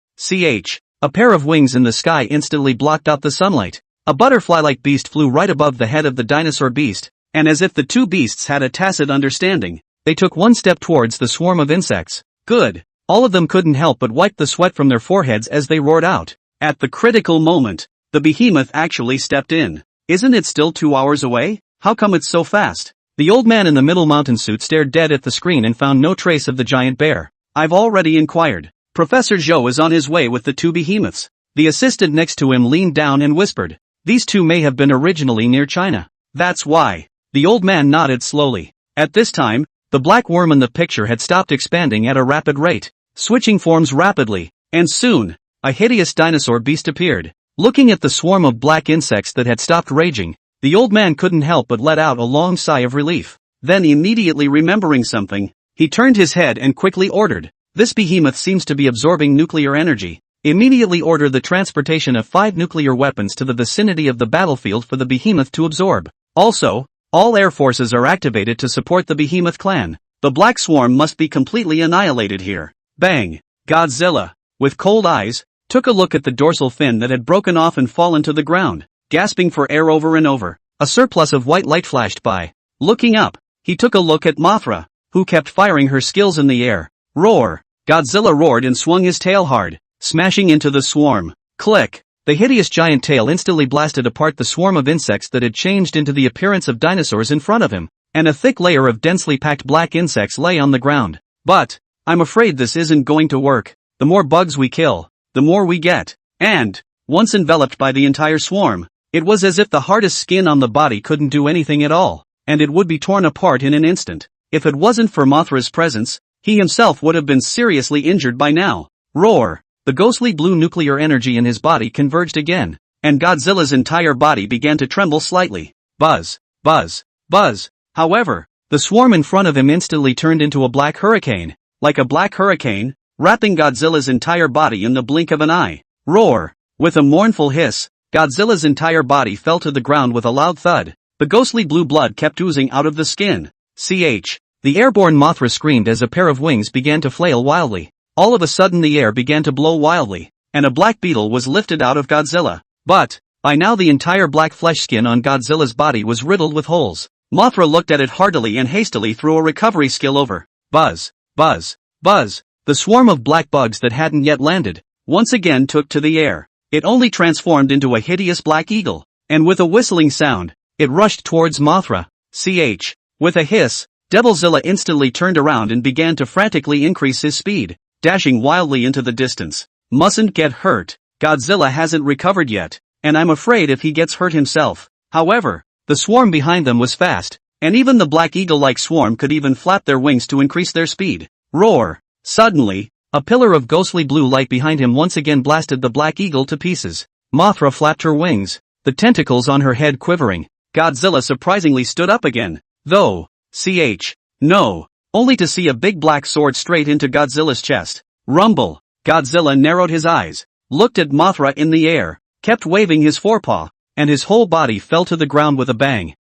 A pair of wings in the sky instantly blocked out the sunlight. A butterfly-like beast flew right above the head of the dinosaur beast, and as if the two beasts had a tacit understanding, they took one step towards the swarm of insects. Good. All of them couldn't help but wipe the sweat from their foreheads as they roared out. At the critical moment, the behemoth actually stepped in. Isn't it still 2 hours away? How come it's so fast? The old man in the middle mountain suit stared dead at the screen and found no trace of the giant bear. I've already inquired. Professor Zhou is on his way with the 2 behemoths. The assistant next to him leaned down and whispered. These 2 may have been originally near China. That's why. The old man nodded slowly. At this time, the black worm in the picture had stopped expanding at a rapid rate, switching forms rapidly, and soon, a hideous dinosaur beast appeared. Looking at the swarm of black insects that had stopped raging, the old man couldn't help but let out a long sigh of relief. Then immediately remembering something, he turned his head and quickly ordered, this behemoth seems to be absorbing nuclear energy. Immediately order the transportation of 5 nuclear weapons to the vicinity of the battlefield for the behemoth to absorb. Also, all air forces are activated to support the behemoth clan. The black swarm must be completely annihilated here. Bang! Godzilla, with cold eyes, took a look at the dorsal fin that had broken off and fallen to the ground, gasping for air over and over. A surplus of white light flashed by. Looking up, he took a look at Mothra, who kept firing her skills in the air. Roar! Godzilla roared and swung his tail hard, smashing into the swarm. Click! The hideous giant tail instantly blasted apart the swarm of insects that had changed into the appearance of dinosaurs in front of him, and a thick layer of densely packed black insects lay on the ground. But, I'm afraid this isn't going to work. The more bugs we kill, the more we get. And, once enveloped by the entire swarm, it was as if the hardest skin on the body couldn't do anything at all, and it would be torn apart in an instant. If it wasn't for Mothra's presence, he himself would have been seriously injured by now. Roar! The ghostly blue nuclear energy in his body converged again, and Godzilla's entire body began to tremble slightly. Buzz! Buzz! buzz. However, the swarm in front of him instantly turned into a black hurricane. Like a black hurricane, wrapping Godzilla's entire body in the blink of an eye. Roar! With a mournful hiss, Godzilla's entire body fell to the ground with a loud thud. The ghostly blue blood kept oozing out of the skin. The airborne Mothra screamed as a pair of wings began to flail wildly. All of a sudden the air began to blow wildly, and a black beetle was lifted out of Godzilla. But, by now the entire black flesh skin on Godzilla's body was riddled with holes. Mothra looked at it heartily and hastily threw a recovery skill over. Buzz, buzz, buzz. The swarm of black bugs that hadn't yet landed, once again took to the air. It only transformed into a hideous black eagle, and with a whistling sound, it rushed towards Mothra. With a hiss, Devilzilla instantly turned around and began to frantically increase his speed, dashing wildly into the distance. Mustn't get hurt, Godzilla hasn't recovered yet, and I'm afraid if he gets hurt himself. However, the swarm behind them was fast, and even the black eagle-like swarm could even flap their wings to increase their speed. Roar! Suddenly, a pillar of ghostly blue light behind him once again blasted the black eagle to pieces. Mothra flapped her wings, the tentacles on her head quivering. Godzilla surprisingly stood up again, though, no, only to see a big black sword straight into Godzilla's chest. Rumble! Godzilla narrowed his eyes, looked at Mothra in the air, kept waving his forepaw, and his whole body fell to the ground with a bang.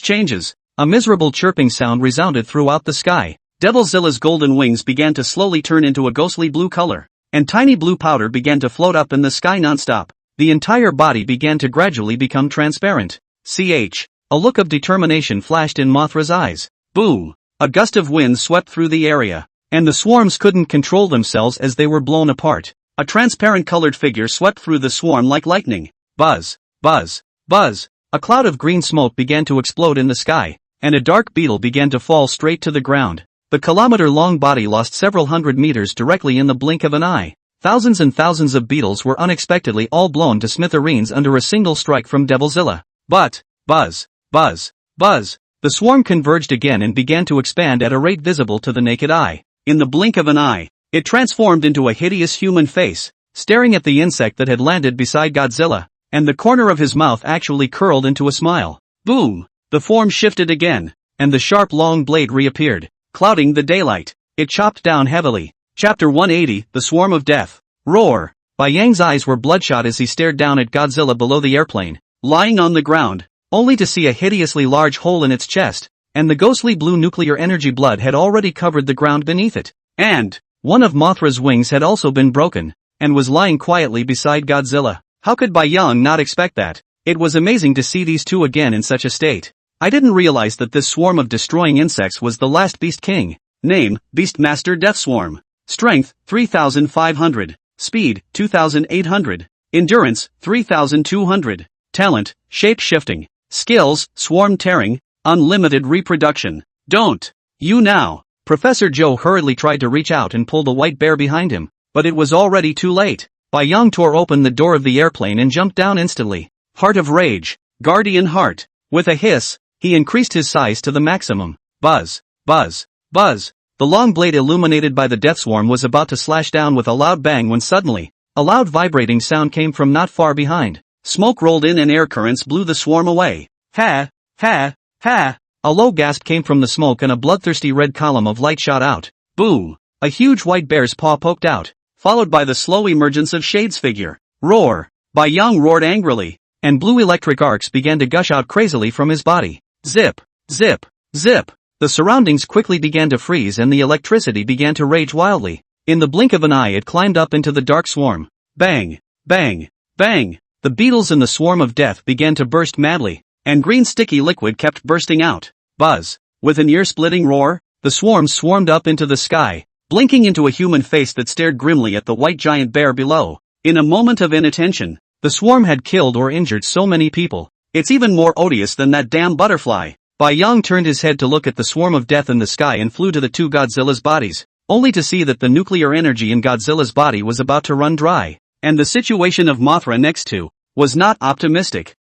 Changes. A miserable chirping sound resounded throughout the sky. Devilzilla's golden wings began to slowly turn into a ghostly blue color, and tiny blue powder began to float up in the sky nonstop. The entire body began to gradually become transparent. A look of determination flashed in Mothra's eyes. Boom! A gust of wind swept through the area, and the swarms couldn't control themselves as they were blown apart. A transparent colored figure swept through the swarm like lightning. Buzz, buzz, buzz. A cloud of green smoke began to explode in the sky, and a dark beetle began to fall straight to the ground. The kilometer-long body lost several hundred meters directly in the blink of an eye. Thousands and thousands of beetles were unexpectedly all blown to smithereens under a single strike from Devilzilla. But, buzz, buzz, buzz. The swarm converged again and began to expand at a rate visible to the naked eye. In the blink of an eye, it transformed into a hideous human face, staring at the insect that had landed beside Godzilla, and the corner of his mouth actually curled into a smile. Boom! The form shifted again, and the sharp long blade reappeared, clouding the daylight. It chopped down heavily. Chapter 180, The Swarm of Death. Roar! Bai Yang's eyes were bloodshot as he stared down at Godzilla below the airplane, lying on the ground, only to see a hideously large hole in its chest, and the ghostly blue nuclear energy blood had already covered the ground beneath it. And one of Mothra's wings had also been broken, and was lying quietly beside Godzilla. How could Bai Yang not expect that? It was amazing to see these two again in such a state. I didn't realize that this swarm of destroying insects was the last Beast King. Name, Beastmaster Death Swarm. Strength, 3,500. Speed, 2,800. Endurance, 3,200. Talent, shape-shifting. Skills, swarm tearing, unlimited reproduction. Don't. You now. Professor Joe hurriedly tried to reach out and pull the white bear behind him, but it was already too late. Bai Yang tore open the door of the airplane and jumped down instantly. Heart of Rage. Guardian Heart. With a hiss, he increased his size to the maximum. Buzz, buzz, buzz. The long blade illuminated by the death swarm was about to slash down with a loud bang when suddenly, a loud vibrating sound came from not far behind. Smoke rolled in and air currents blew the swarm away. Ha, ha, ha. A low gasp came from the smoke and a bloodthirsty red column of light shot out. Boom! A huge white bear's paw poked out, followed by the slow emergence of Shade's figure. Roar! Bai Yang roared angrily, and blue electric arcs began to gush out crazily from his body. Zip, zip, zip. The surroundings quickly began to freeze and the electricity began to rage wildly. In the blink of an eye it climbed up into the dark swarm. Bang, bang, bang. The beetles in the swarm of death began to burst madly, and green sticky liquid kept bursting out. Buzz! With an ear-splitting roar, the swarm swarmed up into the sky, blinking into a human face that stared grimly at the white giant bear below. In a moment of inattention, the swarm had killed or injured so many people. It's even more odious than that damn butterfly. Bai Yang turned his head to look at the swarm of death in the sky and flew to the two Godzilla's bodies, only to see that the nuclear energy in Godzilla's body was about to run dry, and the situation of Mothra next to was not optimistic.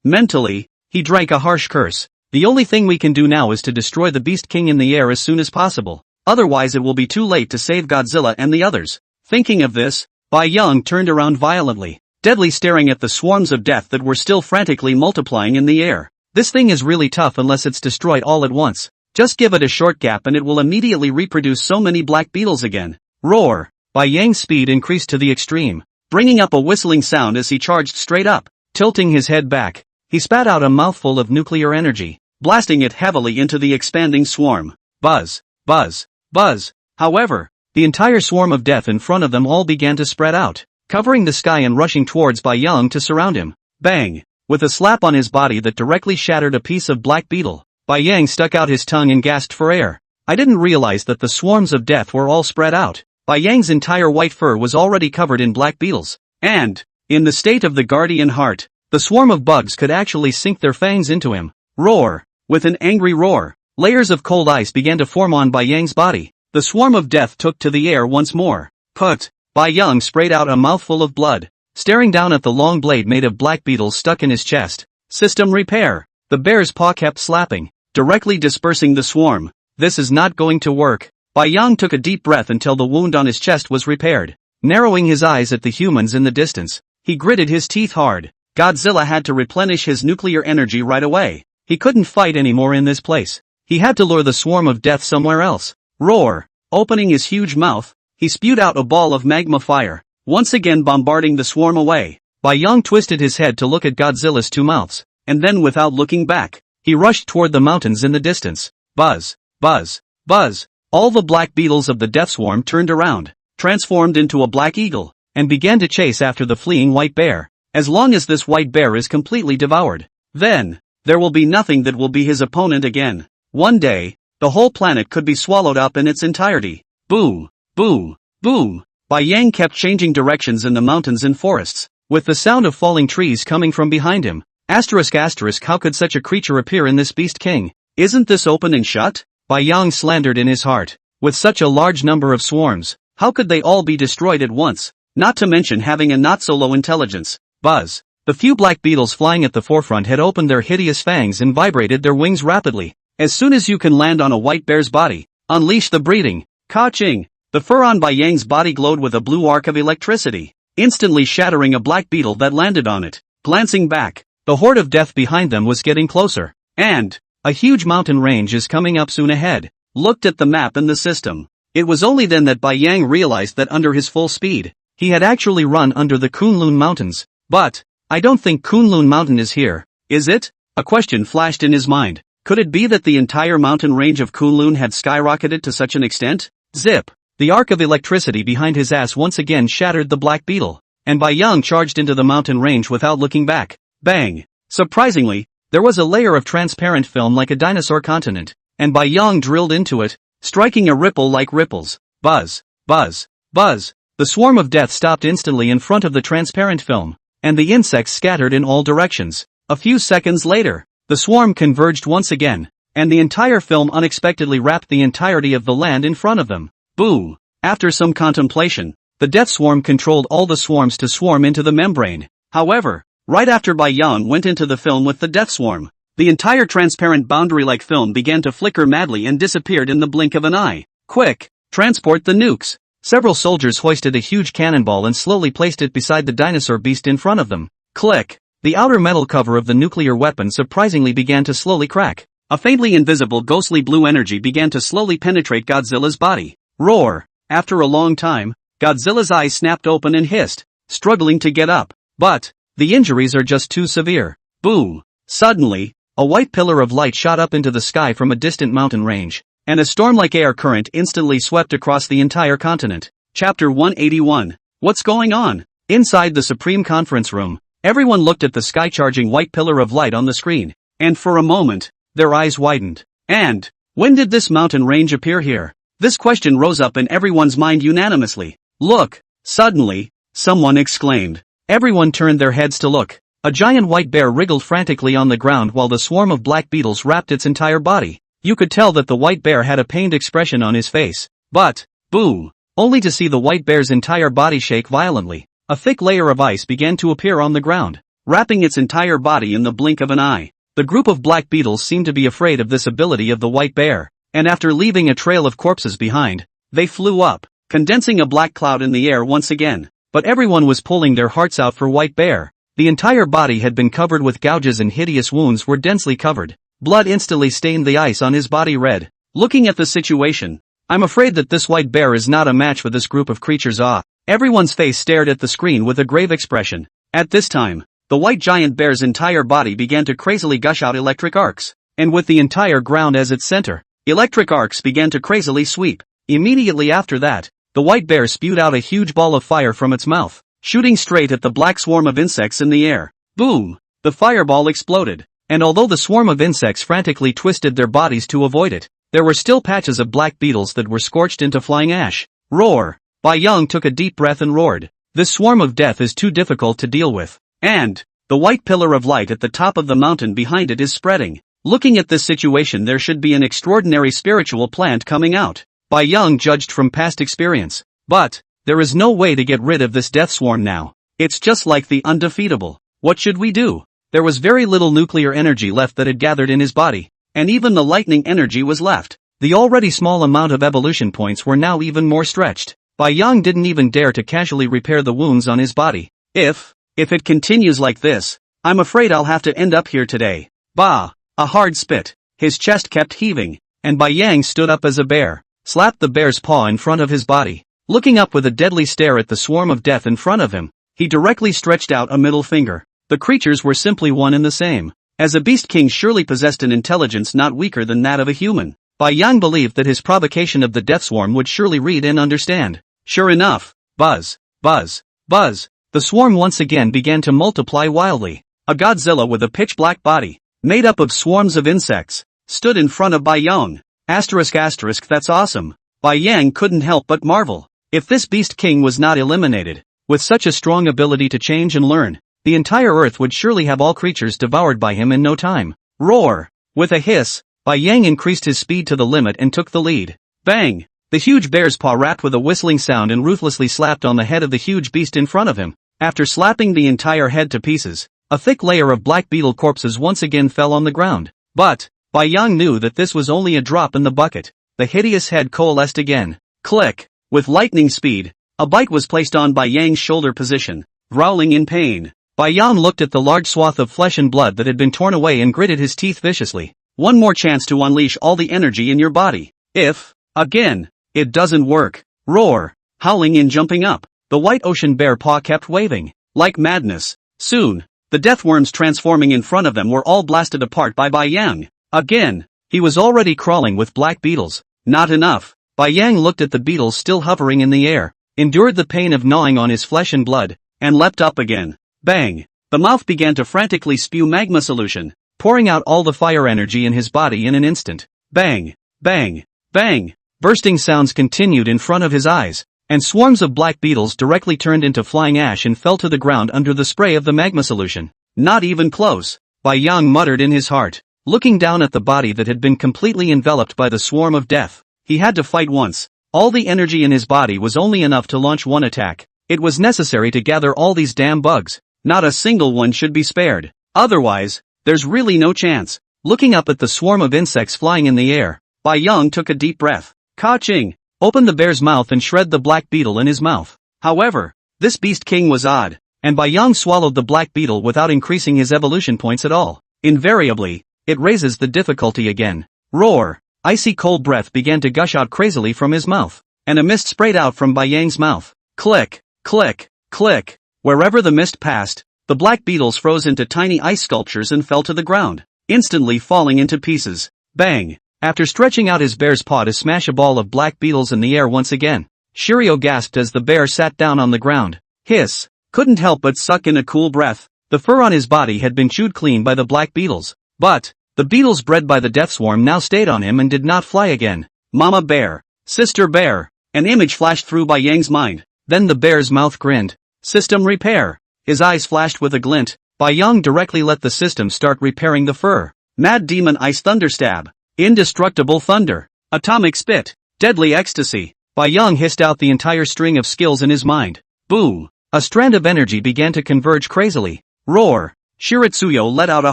Mentally, he drank a harsh curse. The only thing we can do now is to destroy the Beast King in the air as soon as possible. Otherwise it will be too late to save Godzilla and the others. Thinking of this, Bai Yang turned around violently. steadily staring at the swarms of death that were still frantically multiplying in the air. This thing is really tough unless it's destroyed all at once. Just give it a short gap and it will immediately reproduce so many black beetles again. Roar! Bai Yang's speed increased to the extreme, bringing up a whistling sound as he charged straight up. Tilting his head back, he spat out a mouthful of nuclear energy, blasting it heavily into the expanding swarm. Buzz, buzz, buzz. However, the entire swarm of death in front of them all began to spread out, covering the sky and rushing towards Bai Yang to surround him. Bang! With a slap on his body that directly shattered a piece of black beetle, Bai Yang stuck out his tongue and gasped for air. I didn't realize that the swarms of death were all spread out. Bai Yang's entire white fur was already covered in black beetles, and, in the state of the guardian heart, the swarm of bugs could actually sink their fangs into him. Roar! With an angry roar, layers of cold ice began to form on Bai Yang's body. The swarm of death took to the air once more. Put! Bai Yang sprayed out a mouthful of blood, staring down at the long blade made of black beetles stuck in his chest. System repair! The bear's paw kept slapping, directly dispersing the swarm. This is not going to work. Bai Yang took a deep breath until the wound on his chest was repaired. Narrowing his eyes at the humans in the distance, he gritted his teeth hard. Godzilla had to replenish his nuclear energy right away. He couldn't fight anymore in this place. He had to lure the swarm of death somewhere else. Roar! Opening his huge mouth, he spewed out a ball of magma fire, once again bombarding the swarm away. Bai Yang twisted his head to look at Godzilla's two mouths, and then without looking back, he rushed toward the mountains in the distance. Buzz! Buzz! Buzz! All the black beetles of the death swarm turned around, transformed into a black eagle, and began to chase after the fleeing white bear. As long as this white bear is completely devoured, then, there will be nothing that will be his opponent again. One day, the whole planet could be swallowed up in its entirety. Boom! Boom! Boom! Bai Yang kept changing directions in the mountains and forests, with the sound of falling trees coming from behind him. Asterisk asterisk, how could such a creature appear in this beast king? Isn't this open and shut? Bai Yang slandered in his heart. With such a large number of swarms, how could they all be destroyed at once? Not to mention having a not-so-low intelligence. Buzz! The few black beetles flying at the forefront had opened their hideous fangs and vibrated their wings rapidly. As soon as you can land on a white bear's body, unleash the breeding. Ka-ching! The fur on Bai Yang's body glowed with a blue arc of electricity, instantly shattering a black beetle that landed on it. Glancing back, the horde of death behind them was getting closer, and a huge mountain range is coming up soon ahead. Looked at the map and the system. It was only then that Bai Yang realized that under his full speed, he had actually run under the Kunlun Mountains. But, I don't think Kunlun Mountain is here, is it? A question flashed in his mind. Could it be that the entire mountain range of Kunlun had skyrocketed to such an extent? Zip! The arc of electricity behind his ass once again shattered the black beetle, and Bai Yang charged into the mountain range without looking back. Bang! Surprisingly, there was a layer of transparent film like a dinosaur continent, and Bai Yang drilled into it, striking a ripple like ripples. Buzz! Buzz! Buzz! The swarm of death stopped instantly in front of the transparent film, and the insects scattered in all directions. A few seconds later, the swarm converged once again, and the entire film unexpectedly wrapped the entirety of the land in front of them. Boom! After some contemplation, the death swarm controlled all the swarms to swarm into the membrane. However, right after Bai Yang went into the film with the death swarm, the entire transparent boundary-like film began to flicker madly and disappeared in the blink of an eye. Quick! Transport the nukes! Several soldiers hoisted a huge cannonball and slowly placed it beside the dinosaur beast in front of them. Click! The outer metal cover of the nuclear weapon surprisingly began to slowly crack. A faintly invisible ghostly blue energy began to slowly penetrate Godzilla's body. Roar! After a long time, Godzilla's eyes snapped open and hissed, struggling to get up. But, the injuries are just too severe. Boom! Suddenly, a white pillar of light shot up into the sky from a distant mountain range, and a storm-like air current instantly swept across the entire continent. Chapter 181. What's going on? Inside the Supreme Conference Room, everyone looked at the sky-charging white pillar of light on the screen, and for a moment, their eyes widened. And, when did this mountain range appear here? This question rose up in everyone's mind unanimously. Look! Suddenly, someone exclaimed. Everyone turned their heads to look. A giant white bear wriggled frantically on the ground while the swarm of black beetles wrapped its entire body. You could tell that the white bear had a pained expression on his face. But, boom! Only to see the white bear's entire body shake violently. A thick layer of ice began to appear on the ground, wrapping its entire body in the blink of an eye. The group of black beetles seemed to be afraid of this ability of the white bear, and after leaving a trail of corpses behind, they flew up, condensing a black cloud in the air once again. but everyone was pulling their hearts out for White Bear. The entire body had been covered with gouges and hideous wounds were densely covered. Blood instantly stained the ice on his body red. Looking at the situation, I'm afraid that this White Bear is not a match for this group of creatures. Everyone's face stared at the screen with a grave expression. At this time, the white giant bear's entire body began to crazily gush out electric arcs, and with the entire ground as its center, electric arcs began to crazily sweep. Immediately after that, the white bear spewed out a huge ball of fire from its mouth, shooting straight at the black swarm of insects in the air. Boom! The fireball exploded, and although the swarm of insects frantically twisted their bodies to avoid it, there were still patches of black beetles that were scorched into flying ash. Roar! Bai Yang took a deep breath and roared. This swarm of death is too difficult to deal with. And the white pillar of light at the top of the mountain behind it is spreading. Looking at this situation, there should be an extraordinary spiritual plant coming out. Bai Yang judged from past experience. But there is no way to get rid of this death swarm now. It's just like the undefeatable. What should we do? There was very little nuclear energy left that had gathered in his body, and even the lightning energy was left. The already small amount of evolution points were now even more stretched. Bai Yang didn't even dare to casually repair the wounds on his body. If it continues like this, I'm afraid I'll have to end up here today. Bah! A hard spit. His chest kept heaving, and Bai Yang stood up as a bear, slapped the bear's paw in front of his body. Looking up with a deadly stare at the swarm of death in front of him, he directly stretched out a middle finger. The creatures were simply one and the same, as a beast king surely possessed an intelligence not weaker than that of a human. Bai Yang believed that his provocation of the death swarm would surely read and understand. Sure enough, buzz, buzz, buzz, the swarm once again began to multiply wildly. A Godzilla with a pitch-black body, made up of swarms of insects, stood in front of Bai Yang. That's awesome. Bai Yang couldn't help but marvel. If this beast king was not eliminated, with such a strong ability to change and learn, the entire earth would surely have all creatures devoured by him in no time. Roar! With a hiss, Bai Yang increased his speed to the limit and took the lead. Bang! The huge bear's paw rapped with a whistling sound and ruthlessly slapped on the head of the huge beast in front of him. After slapping the entire head to pieces, a thick layer of black beetle corpses once again fell on the ground. But Bai Yang knew that this was only a drop in the bucket. The hideous head coalesced again. Click! With lightning speed, a bite was placed on Bai Yang's shoulder position. Growling in pain, Bai Yang looked at the large swath of flesh and blood that had been torn away and gritted his teeth viciously. One more chance to unleash all the energy in your body. If, again, it doesn't work. Roar! Howling and jumping up, the white ocean bear paw kept waving. Like madness. Soon, the death worms transforming in front of them were all blasted apart by Bai Yang. Again, he was already crawling with black beetles. Not enough. Bai Yang looked at the beetles still hovering in the air, endured the pain of gnawing on his flesh and blood, and leapt up again. Bang! The mouth began to frantically spew magma solution, pouring out all the fire energy in his body in an instant. Bang! Bang! Bang! Bursting sounds continued in front of his eyes, and swarms of black beetles directly turned into flying ash and fell to the ground under the spray of the magma solution. Not even close, Bai Yang muttered in his heart, looking down at the body that had been completely enveloped by the swarm of death. He had to fight once. All the energy in his body was only enough to launch one attack. It was necessary to gather all these damn bugs. Not a single one should be spared. Otherwise, there's really no chance. Looking up at the swarm of insects flying in the air, Bai Yang took a deep breath. Ka-ching! Opened the bear's mouth and shred the black beetle in his mouth. However, this beast king was odd, and Bai Yang swallowed the black beetle without increasing his evolution points at all. Invariably, it raises the difficulty again. Roar! Icy cold breath began to gush out crazily from his mouth, and a mist sprayed out from Bai Yang's mouth. Click! Click! Click! Wherever the mist passed, the black beetles froze into tiny ice sculptures and fell to the ground, instantly falling into pieces. Bang! After stretching out his bear's paw to smash a ball of black beetles in the air once again, Shiryu gasped as the bear sat down on the ground. Hiss! Couldn't help but suck in a cool breath. The fur on his body had been chewed clean by the black beetles, but the beetles bred by the death swarm now stayed on him and did not fly again. Mama bear! Sister bear! An image flashed through Bai Yang's mind. Then the bear's mouth grinned. System repair! His eyes flashed with a glint. Bai Yang directly let the system start repairing the fur. Mad demon ice thunder stab. Indestructible thunder. Atomic spit. Deadly ecstasy. Bai Yang hissed out the entire string of skills in his mind. Boom! A strand of energy began to converge crazily. Roar! Shiritsuyo let out a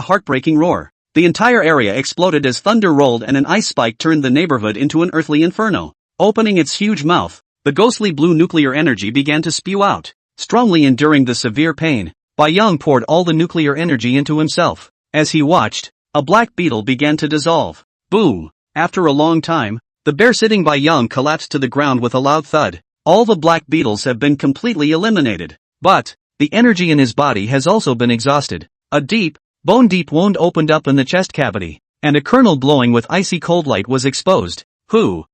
heartbreaking roar. The entire area exploded as thunder rolled and an ice spike turned the neighborhood into an earthly inferno. Opening its huge mouth, the ghostly blue nuclear energy began to spew out. strongly enduring the severe pain. Bai Yang poured all the nuclear energy into himself. As he watched, a black beetle began to dissolve. Boom! After a long time, the bear sitting Bai Yang collapsed to the ground with a loud thud. All the black beetles have been completely eliminated. But the energy in his body has also been exhausted. A deep, bone-deep wound opened up in the chest cavity, and a kernel glowing with icy cold light was exposed. Who?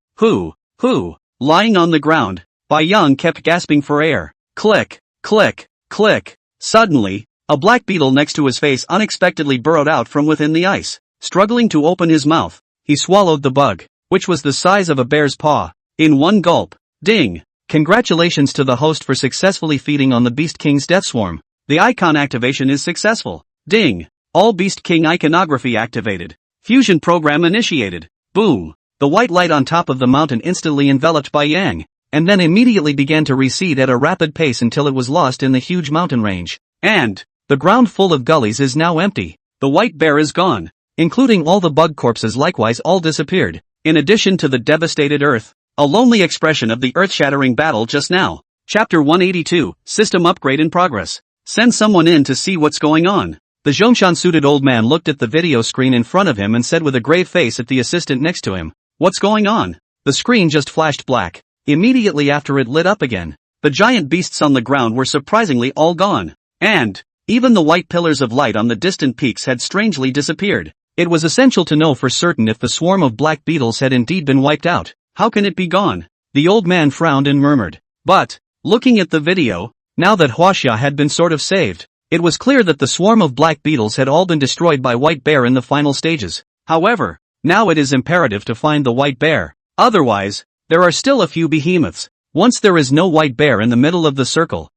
Lying on the ground, Bai Yang kept gasping for air. Click, click, click. Suddenly, a black beetle next to his face unexpectedly burrowed out from within the ice. Struggling to open his mouth, he swallowed the bug, which was the size of a bear's paw, in one gulp. Ding! Congratulations to the host for successfully feeding on the Beast King's death swarm. The icon activation is successful. Ding! All Beast King iconography activated. Fusion program initiated. Boom! The white light on top of the mountain instantly enveloped Bai Yang, and then immediately began to recede at a rapid pace until it was lost in the huge mountain range. And the ground full of gullies is now empty. The white bear is gone, including all the bug corpses likewise all disappeared. In addition to the devastated earth, a lonely expression of the earth-shattering battle just now. Chapter 182, System Upgrade in Progress. Send someone in to see what's going on. The Zhongshan-suited old man looked at the video screen in front of him and said with a grave face at the assistant next to him, "What's going on?" The screen just flashed black. Immediately after it lit up again, the giant beasts on the ground were surprisingly all gone. And even the white pillars of light on the distant peaks had strangely disappeared. It was essential to know for certain if the swarm of black beetles had indeed been wiped out. How can it be gone? The old man frowned and murmured. But, looking at the video, now that Huaxia had been sort of saved, it was clear that the swarm of black beetles had all been destroyed by White Bear in the final stages. However, now it is imperative to find the White Bear. Otherwise, there are still a few behemoths. Once there is no White Bear in the middle of the circle,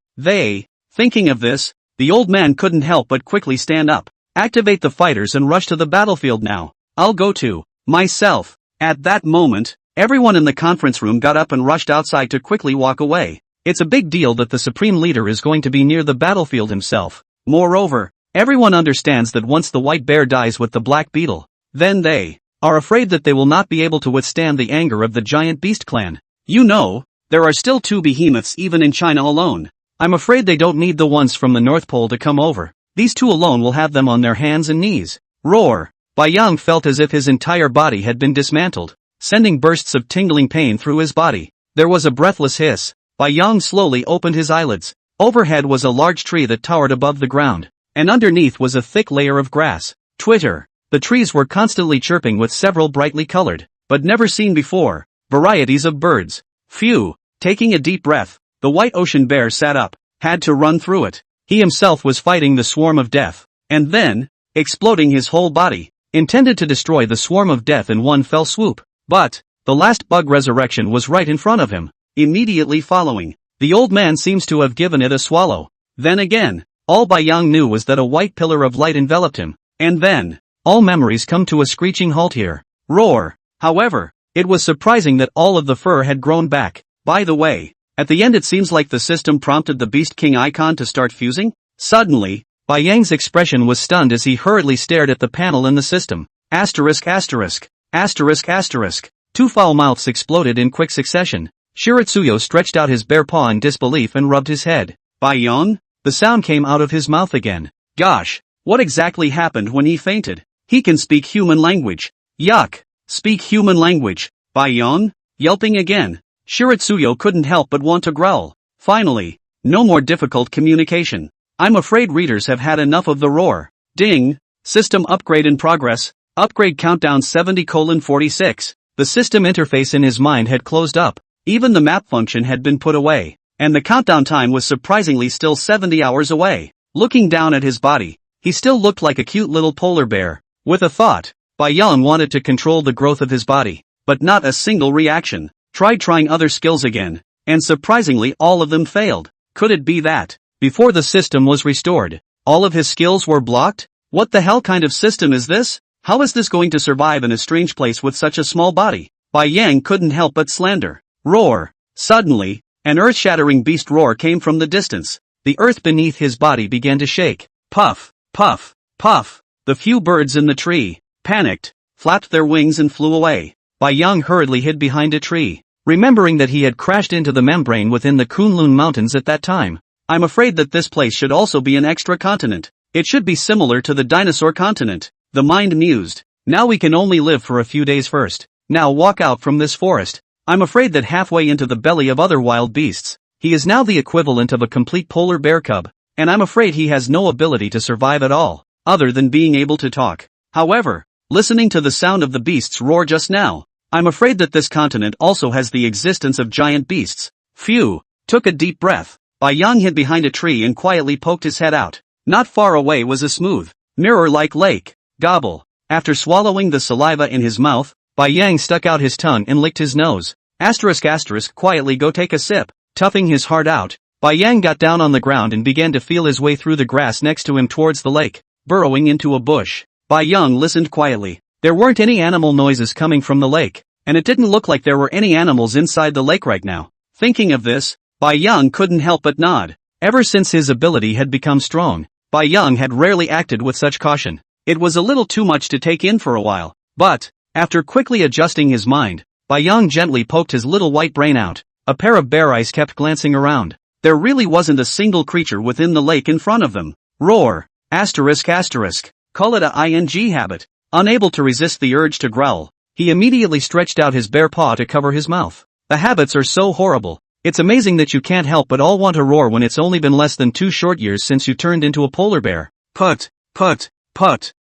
thinking of this, the old man couldn't help but quickly stand up. Activate the fighters and rush to the battlefield now. I'll go to myself. At that moment, everyone in the conference room got up and rushed outside to quickly walk away. It's a big deal that the supreme leader is going to be near the battlefield himself. Moreover, everyone understands that once the White Bear dies with the Black Beetle, then they are afraid that they will not be able to withstand the anger of the giant beast clan. You know, there are still 2 behemoths even in China alone. I'm afraid they don't need the ones from the North Pole to come over. These 2 alone will have them on their hands and knees. Roar! Bai Yang felt as if his entire body had been dismantled, sending bursts of tingling pain through his body. There was a breathless hiss. Bai Yang slowly opened his eyelids. Overhead was a large tree that towered above the ground, and underneath was a thick layer of grass. Twitter! The trees were constantly chirping with several brightly colored, but never seen before, varieties of birds. Phew! Taking a deep breath, the white ocean bear sat up, had to run through it. He himself was fighting the swarm of death, and then, exploding his whole body, intended to destroy the swarm of death in one fell swoop. But the last bug resurrection was right in front of him. Immediately following, the old man seems to have given it a swallow. Then again, all Bai Yang knew was that a white pillar of light enveloped him, and then all memories come to a screeching halt here. Roar! However, it was surprising that all of the fur had grown back. By the way, at the end it seems like the system prompted the Beast King icon to start fusing. Suddenly, Bai Yang's expression was stunned as he hurriedly stared at the panel in the system. Asterisk asterisk. Asterisk asterisk. 2 foul mouths exploded in quick succession. Shiratsuyo stretched out his bare paw in disbelief and rubbed his head. Bai Yang? The sound came out of his mouth again. Gosh, what exactly happened when he fainted? He can speak human language. Yuck! Speak human language. Bai Yang? Yelping again. Shiratsuyo couldn't help but want to growl. Finally, no more difficult communication. I'm afraid readers have had enough of the roar. Ding! System upgrade in progress. Upgrade countdown 70:46. The system interface in his mind had closed up. Even the map function had been put away, and the countdown time was surprisingly still 70 hours away. Looking down at his body, he still looked like a cute little polar bear. With a thought, Bai Yang wanted to control the growth of his body, but not a single reaction. Tried trying other skills again, and surprisingly all of them failed. Could it be that, before the system was restored, all of his skills were blocked? What the hell kind of system is this? How is this going to survive in a strange place with such a small body? Bai Yang couldn't help but slander. Roar! Suddenly, an earth-shattering beast roar came from the distance. The earth beneath his body began to shake. Puff! Puff! Puff! The few birds in the tree, panicked, flapped their wings and flew away. Bai Yang hurriedly hid behind a tree, remembering that he had crashed into the membrane within the Kunlun Mountains at that time. I'm afraid that this place should also be an extra continent. It should be similar to the dinosaur continent. The mind mused. Now we can only live for a few days first. Now walk out from this forest. I'm afraid that halfway into the belly of other wild beasts, he is now the equivalent of a complete polar bear cub, and I'm afraid he has no ability to survive at all, other than being able to talk. However, listening to the sound of the beasts roar just now, I'm afraid that this continent also has the existence of giant beasts. Phew, took a deep breath. Bai Yang hid behind a tree and quietly poked his head out. Not far away was a smooth, mirror-like lake. Gobble. After swallowing the saliva in his mouth, Bai Yang stuck out his tongue and licked his nose. ***, quietly go take a sip. Toughing his heart out, Bai Yang got down on the ground and began to feel his way through the grass next to him towards the lake, burrowing into a bush. Bai Yang listened quietly. There weren't any animal noises coming from the lake, and it didn't look like there were any animals inside the lake right now. Thinking of this, Bai Yang couldn't help but nod. Ever since his ability had become strong, Bai Yang had rarely acted with such caution. It was a little too much to take in for a while, but, after quickly adjusting his mind, Bai Yang gently poked his little white brain out. A pair of bear eyes kept glancing around. There really wasn't a single creature within the lake in front of them. Roar. ***. Call it a ing habit. Unable to resist the urge to growl, he immediately stretched out his bare paw to cover his mouth. The habits are so horrible. It's amazing that you can't help but all want to roar when it's only been less than 2 short years since you turned into a polar bear. Put.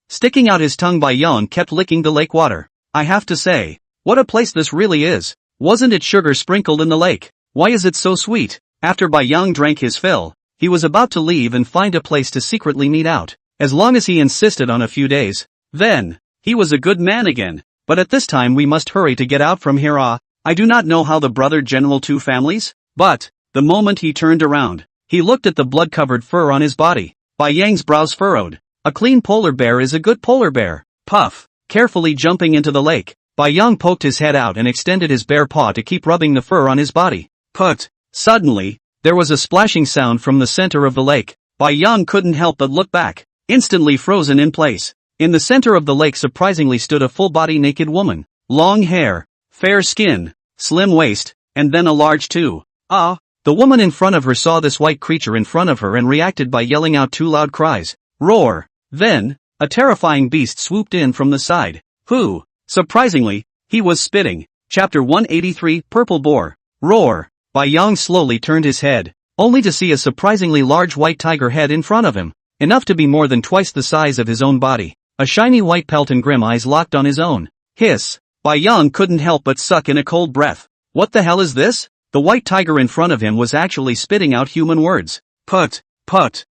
Sticking out his tongue, Bai Yang kept licking the lake water. I have to say, what a place this really is. Wasn't it sugar sprinkled in the lake? Why is it so sweet? After Bai Yang drank his fill, he was about to leave and find a place to secretly meet out. As long as he insisted on a few days, then, he was a good man again. But at this time we must hurry to get out from here. I do not know how the brother general 2 families, but, the moment he turned around, he looked at the blood-covered fur on his body. Bai Yang's brows furrowed. A clean polar bear is a good polar bear. Puff. Carefully jumping into the lake, Bai Yang poked his head out and extended his bare paw to keep rubbing the fur on his body. Put. Suddenly, there was a splashing sound from the center of the lake. Bai Yang couldn't help but look back, instantly frozen in place. In the center of the lake surprisingly stood a full-body naked woman. Long hair, fair skin, slim waist, and then a large too. The woman in front of her saw this white creature in front of her and reacted by yelling out 2 loud cries. Roar. Then, a terrifying beast swooped in from the side. Who? Surprisingly, he was spitting. Chapter 183, Purple Boar. Roar. Bai Yang slowly turned his head, only to see a surprisingly large white tiger head in front of him, enough to be more than twice the size of his own body. A shiny white pelt and grim eyes locked on his own. Hiss. Bai Yang couldn't help but suck in a cold breath. What the hell is this? The white tiger in front of him was actually spitting out human words. Put.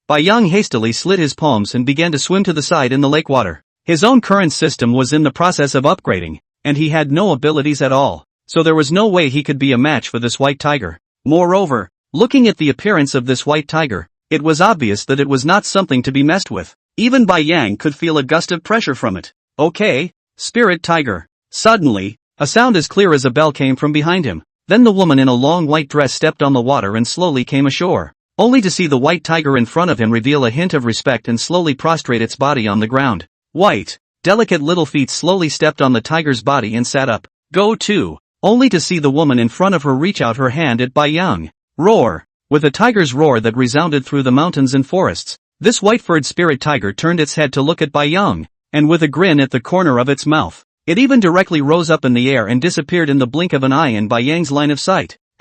Bai Yang hastily slid his palms and began to swim to the side in the lake water. His own current system was in the process of upgrading, and he had no abilities at all, so there was no way he could be a match for this white tiger. Moreover, looking at the appearance of this white tiger, it was obvious that it was not something to be messed with. Even Bai Yang could feel a gust of pressure from it. Okay, spirit tiger. Suddenly, a sound as clear as a bell came from behind him. Then the woman in a long white dress stepped on the water and slowly came ashore, only to see the white tiger in front of him reveal a hint of respect and slowly prostrate its body on the ground. White, delicate little feet slowly stepped on the tiger's body and sat up. Go to, only to see the woman in front of her reach out her hand at Bai Yang. Roar. With a tiger's roar that resounded through the mountains and forests, this white-furred spirit tiger turned its head to look at Bai Yang, and with a grin at the corner of its mouth, it even directly rose up in the air and disappeared in the blink of an eye in Bai Yang's line of sight. ***.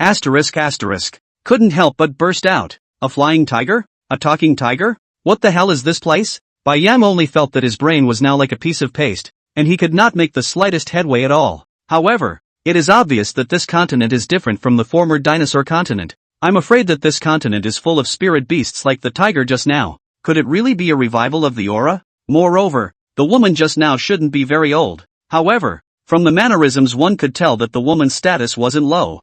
Couldn't help but burst out. A flying tiger? A talking tiger? What the hell is this place? Bai Yang only felt that his brain was now like a piece of paste, and he could not make the slightest headway at all. However, it is obvious that this continent is different from the former dinosaur continent. I'm afraid that this continent is full of spirit beasts like the tiger just now. Could it really be a revival of the aura? Moreover, the woman just now shouldn't be very old. However, from the mannerisms one could tell that the woman's status wasn't low.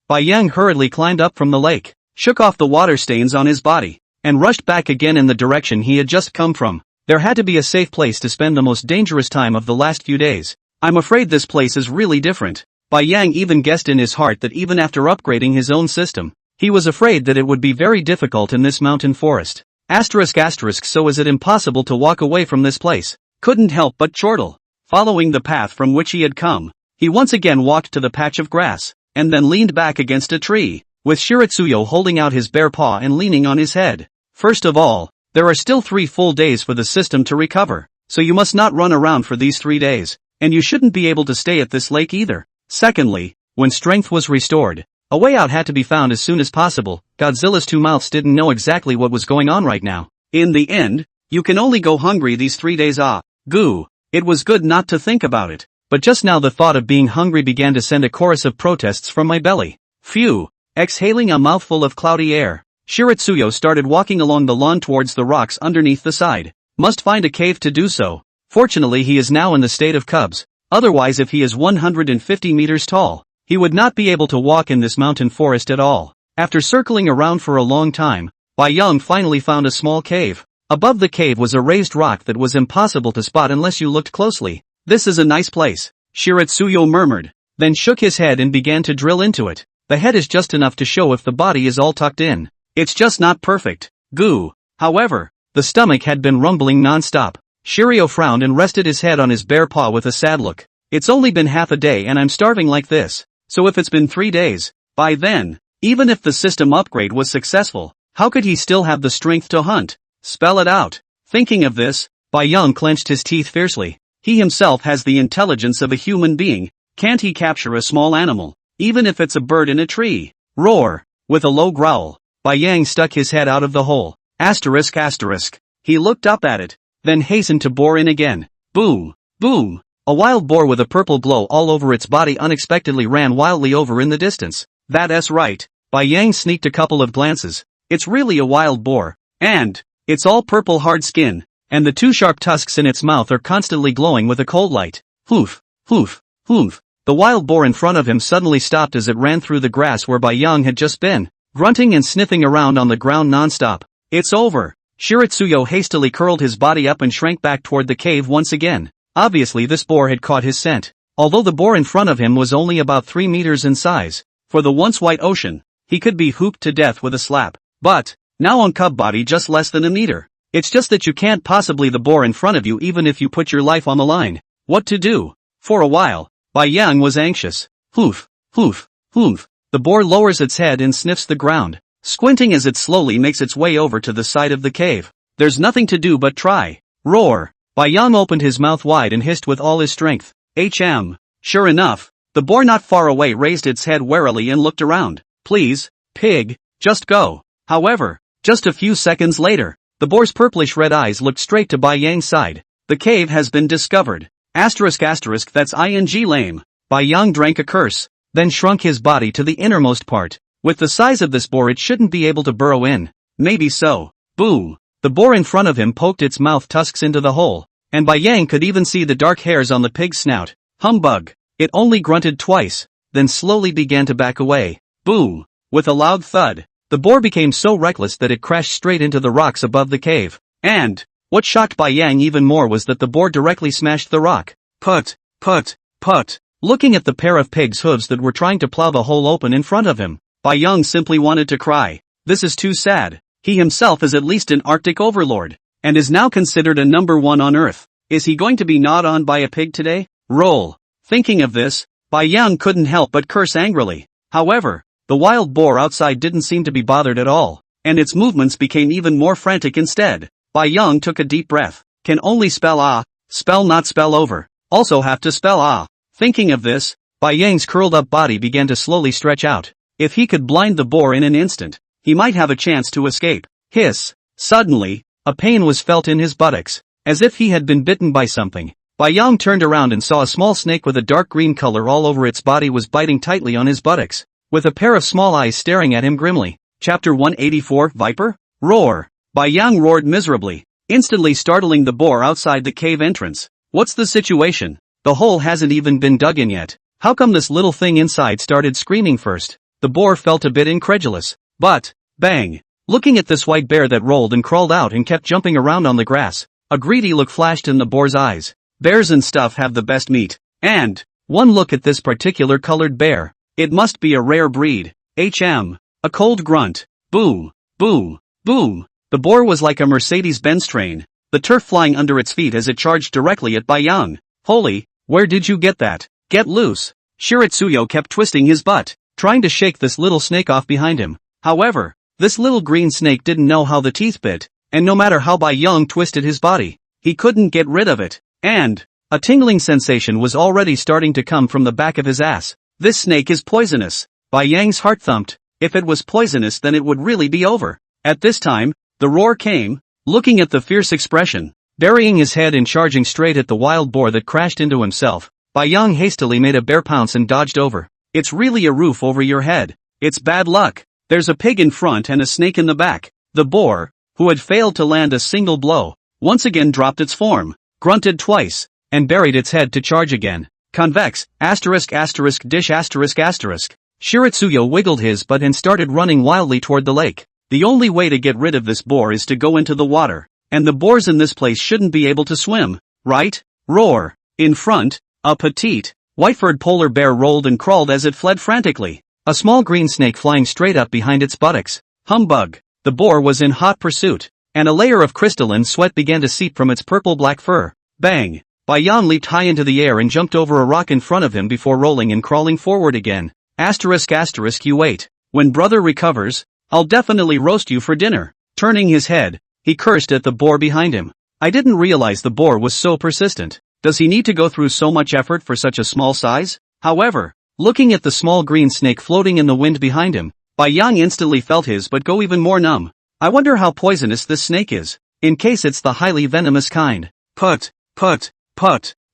Bai Yang hurriedly climbed up from the lake, shook off the water stains on his body, and rushed back again in the direction he had just come from. There had to be a safe place to spend the most dangerous time of the last few days. I'm afraid this place is really different. Bai Yang even guessed in his heart that even after upgrading his own system, he was afraid that it would be very difficult in this mountain forest. So is it impossible to walk away from this place? Couldn't help but chortle. Following the path from which he had come, he once again walked to the patch of grass, and then leaned back against a tree. with Shiratsuyo holding out his bare paw and leaning on his head. First of all, there are still 3 full days for the system to recover, so you must not run around for these 3 days, and you shouldn't be able to stay at this lake either. Secondly, when strength was restored, a way out had to be found as soon as possible. Godzilla's 2 mouths didn't know exactly what was going on right now. In the end, you can only go hungry these 3 days. Goo. It was good not to think about it, but just now the thought of being hungry began to send a chorus of protests from my belly. Phew. Exhaling a mouthful of cloudy air, Shiratsuyo started walking along the lawn towards the rocks underneath the side. Must find a cave to do so. Fortunately he is now in the state of cubs. Otherwise if he is 150 meters tall, he would not be able to walk in this mountain forest at all. After circling around for a long time, Bai Yang finally found a small cave. Above the cave was a raised rock that was impossible to spot unless you looked closely. This is a nice place, Shiratsuyo murmured, then shook his head and began to drill into it. The head is just enough to show if the body is all tucked in. It's just not perfect. Goo. However, the stomach had been rumbling non-stop. Shirio frowned and rested his head on his bare paw with a sad look. It's only been half a day and I'm starving like this. So if it's been 3 days, by then, even if the system upgrade was successful, how could he still have the strength to hunt? Spell it out. Thinking of this, Bai Yang clenched his teeth fiercely. He himself has the intelligence of a human being. Can't he capture a small animal, even if it's a bird in a tree? Roar. With a low growl, Bai Yang stuck his head out of the hole. Asterisk asterisk. He looked up at it, then hastened to bore in again. Boom. Boom. A wild boar with a purple glow all over its body unexpectedly ran wildly over in the distance. That's right. Bai Yang sneaked a couple of glances. It's really a wild boar. And it's all purple hard skin, and the 2 sharp tusks in its mouth are constantly glowing with a cold light. Hoof. Hoof. Hoof. The wild boar in front of him suddenly stopped as it ran through the grass where Bai Yang had just been, grunting and sniffing around on the ground non-stop. It's over. Shiratsuyo hastily curled his body up and shrank back toward the cave once again. Obviously this boar had caught his scent. Although the boar in front of him was only about 3 meters in size, for the once white ocean, he could be hooped to death with a slap. But, now on cub body just less than a meter. It's just that you can't possibly the boar in front of you even if you put your life on the line. What to do? For a while, Bai Yang was anxious. Hoof. Hoof. Hoof. The boar lowers its head and sniffs the ground, squinting as it slowly makes its way over to the side of the cave. There's nothing to do but try. Roar. Bai Yang opened his mouth wide and hissed with all his strength. Sure enough, the boar not far away raised its head warily and looked around. Please, pig, just go. However, just a few seconds later, the boar's purplish red eyes looked straight to Bai Yang's side. The cave has been discovered. Asterisk asterisk that's ing lame. Bai Yang drank a curse, then shrunk his body to the innermost part. With the size of this boar it shouldn't be able to burrow in. Maybe so. Boom. The boar in front of him poked its mouth tusks into the hole, and Bai Yang could even see the dark hairs on the pig's snout. Humbug. It only grunted twice, then slowly began to back away. Boom. With a loud thud, the boar became so reckless that it crashed straight into the rocks above the cave. And, what shocked Bai Yang even more was that the boar directly smashed the rock. Put. Looking at the pair of pig's hooves that were trying to plow the hole open in front of him, Bai Yang simply wanted to cry. This is too sad. He himself is at least an Arctic overlord, and is now considered a number 1 on Earth. Is he going to be gnawed on by a pig today? Roll. Thinking of this, Bai Yang couldn't help but curse angrily. However, the wild boar outside didn't seem to be bothered at all, and its movements became even more frantic instead. Bai Yang took a deep breath. Can only spell ah, spell not spell over. Also have to spell ah. Thinking of this, Bai Yang's curled up body began to slowly stretch out. If he could blind the boar in an instant, he might have a chance to escape. Hiss. Suddenly, a pain was felt in his buttocks, as if he had been bitten by something. Bai Yang turned around and saw a small snake with a dark green color all over its body was biting tightly on his buttocks, with a pair of small eyes staring at him grimly. Chapter 184 Viper? Roar. Bai Yang roared miserably, instantly startling the boar outside the cave entrance. What's the situation? The hole hasn't even been dug in yet. How come this little thing inside started screaming first? The boar felt a bit incredulous. But, bang! Looking at this white bear that rolled and crawled out and kept jumping around on the grass, a greedy look flashed in the boar's eyes. Bears and stuff have the best meat. And, one look at this particular colored bear. It must be a rare breed. A cold grunt. Boom, boom, boom. The boar was like a Mercedes-Benz train, the turf flying under its feet as it charged directly at Bai Yang. Holy, where did you get that? Get loose. Shiratsuyo kept twisting his butt. trying to shake this little snake off behind him. However, this little green snake didn't know how the teeth bit, and no matter how Bai Yang twisted his body, he couldn't get rid of it. And a tingling sensation was already starting to come from the back of his ass. This snake is poisonous. Bai Yang's heart thumped. If it was poisonous, then it would really be over. At this time, the roar came. Looking at the fierce expression, burying his head and charging straight at the wild boar that crashed into himself, Bai Yang hastily made a bear pounce and dodged over. It's really a roof over your head. It's bad luck. There's a pig in front and a snake in the back. The boar, who had failed to land a single blow, once again dropped its form, grunted twice, and buried its head to charge again. Convex, dish. Shiritsuyo wiggled his butt and started running wildly toward the lake. The only way to get rid of this boar is to go into the water, and the boars in this place shouldn't be able to swim, right? Roar. In front, a petite, white-furred polar bear rolled and crawled as it fled frantically, a small green snake flying straight up behind its buttocks. Humbug. The boar was in hot pursuit, and a layer of crystalline sweat began to seep from its purple-black fur. Bang! Bai Yang leaped high into the air and jumped over a rock in front of him before rolling and crawling forward again. You wait. When brother recovers, I'll definitely roast you for dinner. Turning his head, he cursed at the boar behind him. I didn't realize the boar was so persistent. Does he need to go through so much effort for such a small size? However, looking at the small green snake floating in the wind behind him, Bai Yang instantly felt his butt go even more numb. I wonder how poisonous this snake is, in case it's the highly venomous kind. Put.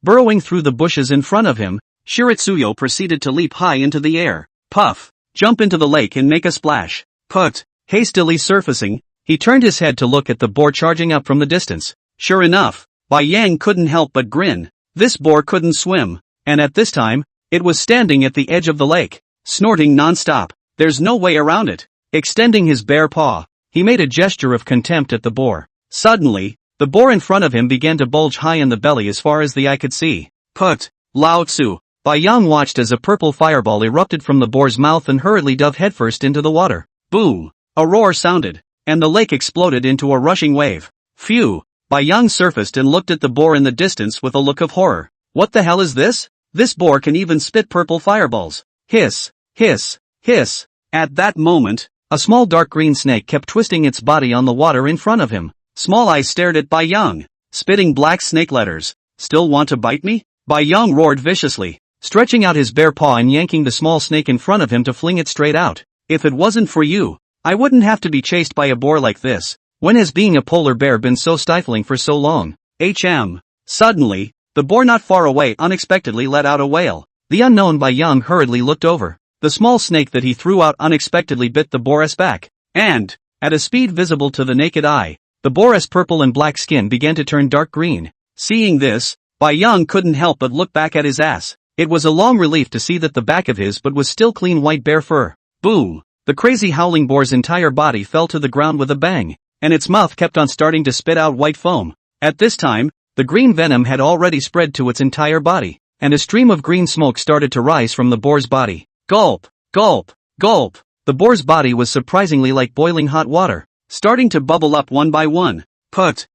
Burrowing through the bushes in front of him, Shiritsuyo proceeded to leap high into the air. Puff. Jump into the lake and make a splash. Put. Hastily surfacing, he turned his head to look at the boar charging up from the distance. Sure enough, Bai Yang couldn't help but grin. This boar couldn't swim, and at this time, it was standing at the edge of the lake, snorting non-stop. There's no way around it. Extending his bare paw, he made a gesture of contempt at the boar. Suddenly, the boar in front of him began to bulge high in the belly as far as the eye could see. Put. Lao Tzu. Bai Yang watched as a purple fireball erupted from the boar's mouth and hurriedly dove headfirst into the water. Boom! A roar sounded, and the lake exploded into a rushing wave. Phew! Bai Yang surfaced and looked at the boar in the distance with a look of horror. What the hell is this? This boar can even spit purple fireballs. Hiss! Hiss! Hiss! At that moment, a small dark green snake kept twisting its body on the water in front of him. Small eyes stared at Bai Yang, spitting black snake letters. Still want to bite me? Bai Yang roared viciously, stretching out his bare paw and yanking the small snake in front of him to fling it straight out. If it wasn't for you, I wouldn't have to be chased by a boar like this. When has being a polar bear been so stifling for so long? Suddenly, the boar not far away unexpectedly let out a wail. The unknown Bai Yang hurriedly looked over. The small snake that he threw out unexpectedly bit the boar's back, and, at a speed visible to the naked eye, the boar's purple and black skin began to turn dark green. Seeing this, Bai Yang couldn't help but look back at his ass. It was a long relief to see that the back of his butt was still clean white bear fur. Boom! The crazy howling boar's entire body fell to the ground with a bang, and its mouth kept on starting to spit out white foam. At this time, the green venom had already spread to its entire body, and a stream of green smoke started to rise from the boar's body. Gulp! Gulp! Gulp! The boar's body was surprisingly like boiling hot water, starting to bubble up one by one. Put!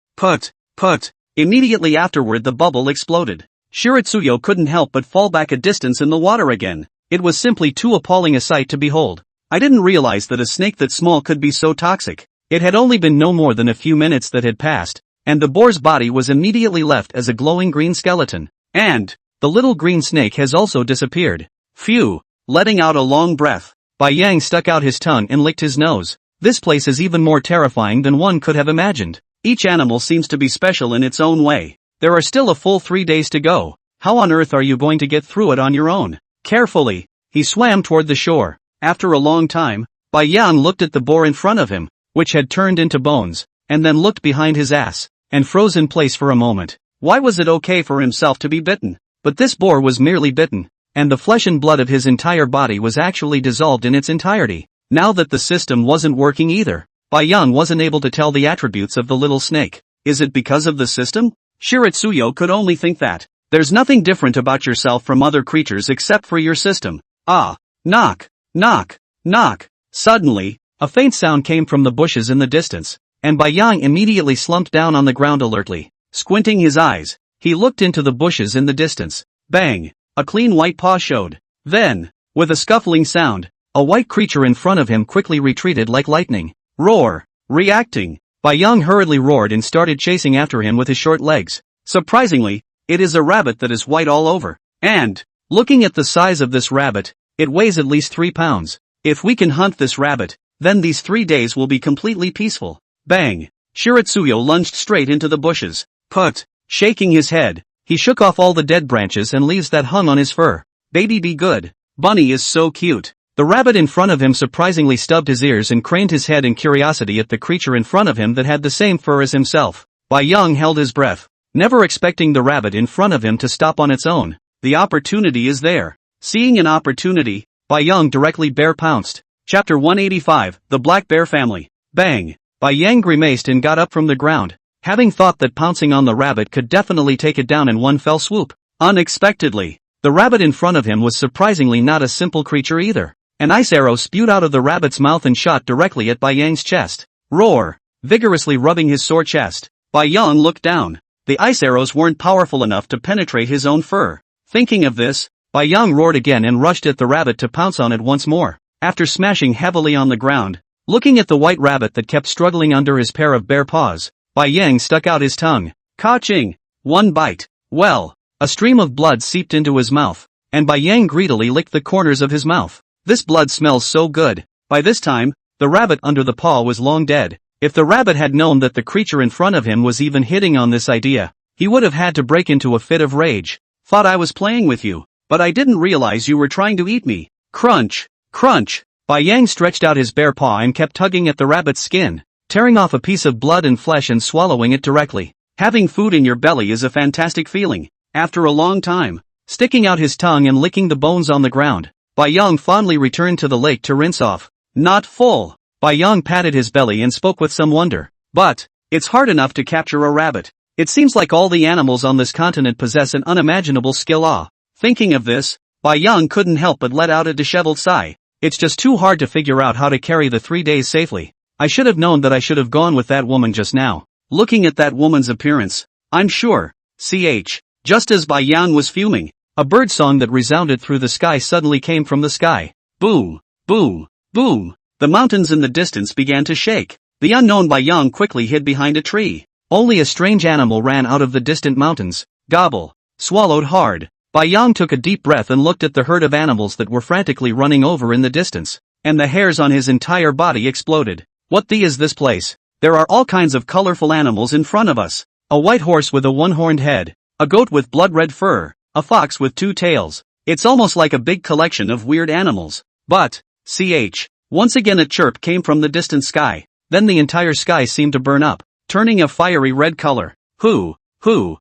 Immediately afterward the bubble exploded. Shiritsuyo couldn't help but fall back a distance in the water again. It was simply too appalling a sight to behold. I didn't realize that a snake that small could be so toxic. It had only been no more than a few minutes that had passed, and the boar's body was immediately left as a glowing green skeleton. And the little green snake has also disappeared. Phew! Letting out a long breath, Bai Yang stuck out his tongue and licked his nose. This place is even more terrifying than one could have imagined. Each animal seems to be special in its own way. There are still a full 3 days to go. How on earth are you going to get through it on your own? Carefully, he swam toward the shore. After a long time, Bai Yang looked at the boar in front of him, which had turned into bones, and then looked behind his ass, and froze in place for a moment. Why was it okay for himself to be bitten? But this boar was merely bitten, and the flesh and blood of his entire body was actually dissolved in its entirety. Now that the system wasn't working either, Bai Yang wasn't able to tell the attributes of the little snake. Is it because of the system? Shiritsuyo could only think that. There's nothing different about yourself from other creatures except for your system. Ah! Knock! Knock! Knock! Suddenly, a faint sound came from the bushes in the distance, and Bai Yang immediately slumped down on the ground alertly. Squinting his eyes, he looked into the bushes in the distance. Bang! A clean white paw showed. Then, with a scuffling sound, a white creature in front of him quickly retreated like lightning. Roar! Reacting, Bai Yang hurriedly roared and started chasing after him with his short legs. Surprisingly, it is a rabbit that is white all over. And, looking at the size of this rabbit, it weighs at least 3 pounds. If we can hunt this rabbit, then these 3 days will be completely peaceful. Bang! Shiratsuyo lunged straight into the bushes. Put! Shaking his head, he shook off all the dead branches and leaves that hung on his fur. Baby be good. Bunny is so cute. The rabbit in front of him surprisingly stubbed his ears and craned his head in curiosity at the creature in front of him that had the same fur as himself. Bai Yang held his breath, never expecting the rabbit in front of him to stop on its own. The opportunity is there. Seeing an opportunity, Bai Yang directly bear pounced. Chapter 185, The Black Bear Family. Bang! Bai Yang grimaced and got up from the ground, having thought that pouncing on the rabbit could definitely take it down in one fell swoop. Unexpectedly, the rabbit in front of him was surprisingly not a simple creature either. An ice arrow spewed out of the rabbit's mouth and shot directly at Bai Yang's chest. Roar! Vigorously rubbing his sore chest, Bai Yang looked down. The ice arrows weren't powerful enough to penetrate his own fur. Thinking of this, Bai Yang roared again and rushed at the rabbit to pounce on it once more. After smashing heavily on the ground, looking at the white rabbit that kept struggling under his pair of bare paws, Bai Yang stuck out his tongue. Ka-ching! One bite. Well, a stream of blood seeped into his mouth, and Bai Yang greedily licked the corners of his mouth. This blood smells so good. By this time, the rabbit under the paw was long dead. If the rabbit had known that the creature in front of him was even hitting on this idea, he would have had to break into a fit of rage. Thought I was playing with you, but I didn't realize you were trying to eat me. Crunch! Crunch! Bai Yang stretched out his bare paw and kept tugging at the rabbit's skin, tearing off a piece of blood and flesh and swallowing it directly. Having food in your belly is a fantastic feeling. After a long time, sticking out his tongue and licking the bones on the ground, Bai Yang fondly returned to the lake to rinse off. Not full. Bai Yang patted his belly and spoke with some wonder. But, it's hard enough to capture a rabbit. It seems like all the animals on this continent possess an unimaginable skill. Thinking of this, Bai Yang couldn't help but let out a disheveled sigh. It's just too hard to figure out how to carry the 3 days safely. I should have known that I should have gone with that woman just now. Looking at that woman's appearance, I'm sure. Just as Bai Yang was fuming, a bird song that resounded through the sky suddenly came from the sky. Boom! Boom! Boom! The mountains in the distance began to shake. The unknown Bai Yang quickly hid behind a tree. Only a strange animal ran out of the distant mountains. Gobble! Swallowed hard. Bai Yang took a deep breath and looked at the herd of animals that were frantically running over in the distance, and the hairs on his entire body exploded. What the is this place? There are all kinds of colorful animals in front of us. A white horse with a one-horned head, a goat with blood-red fur, a fox with 2 tails. It's almost like a big collection of weird animals. But, once again a chirp came from the distant sky. Then the entire sky seemed to burn up, turning a fiery red color. Hoo! The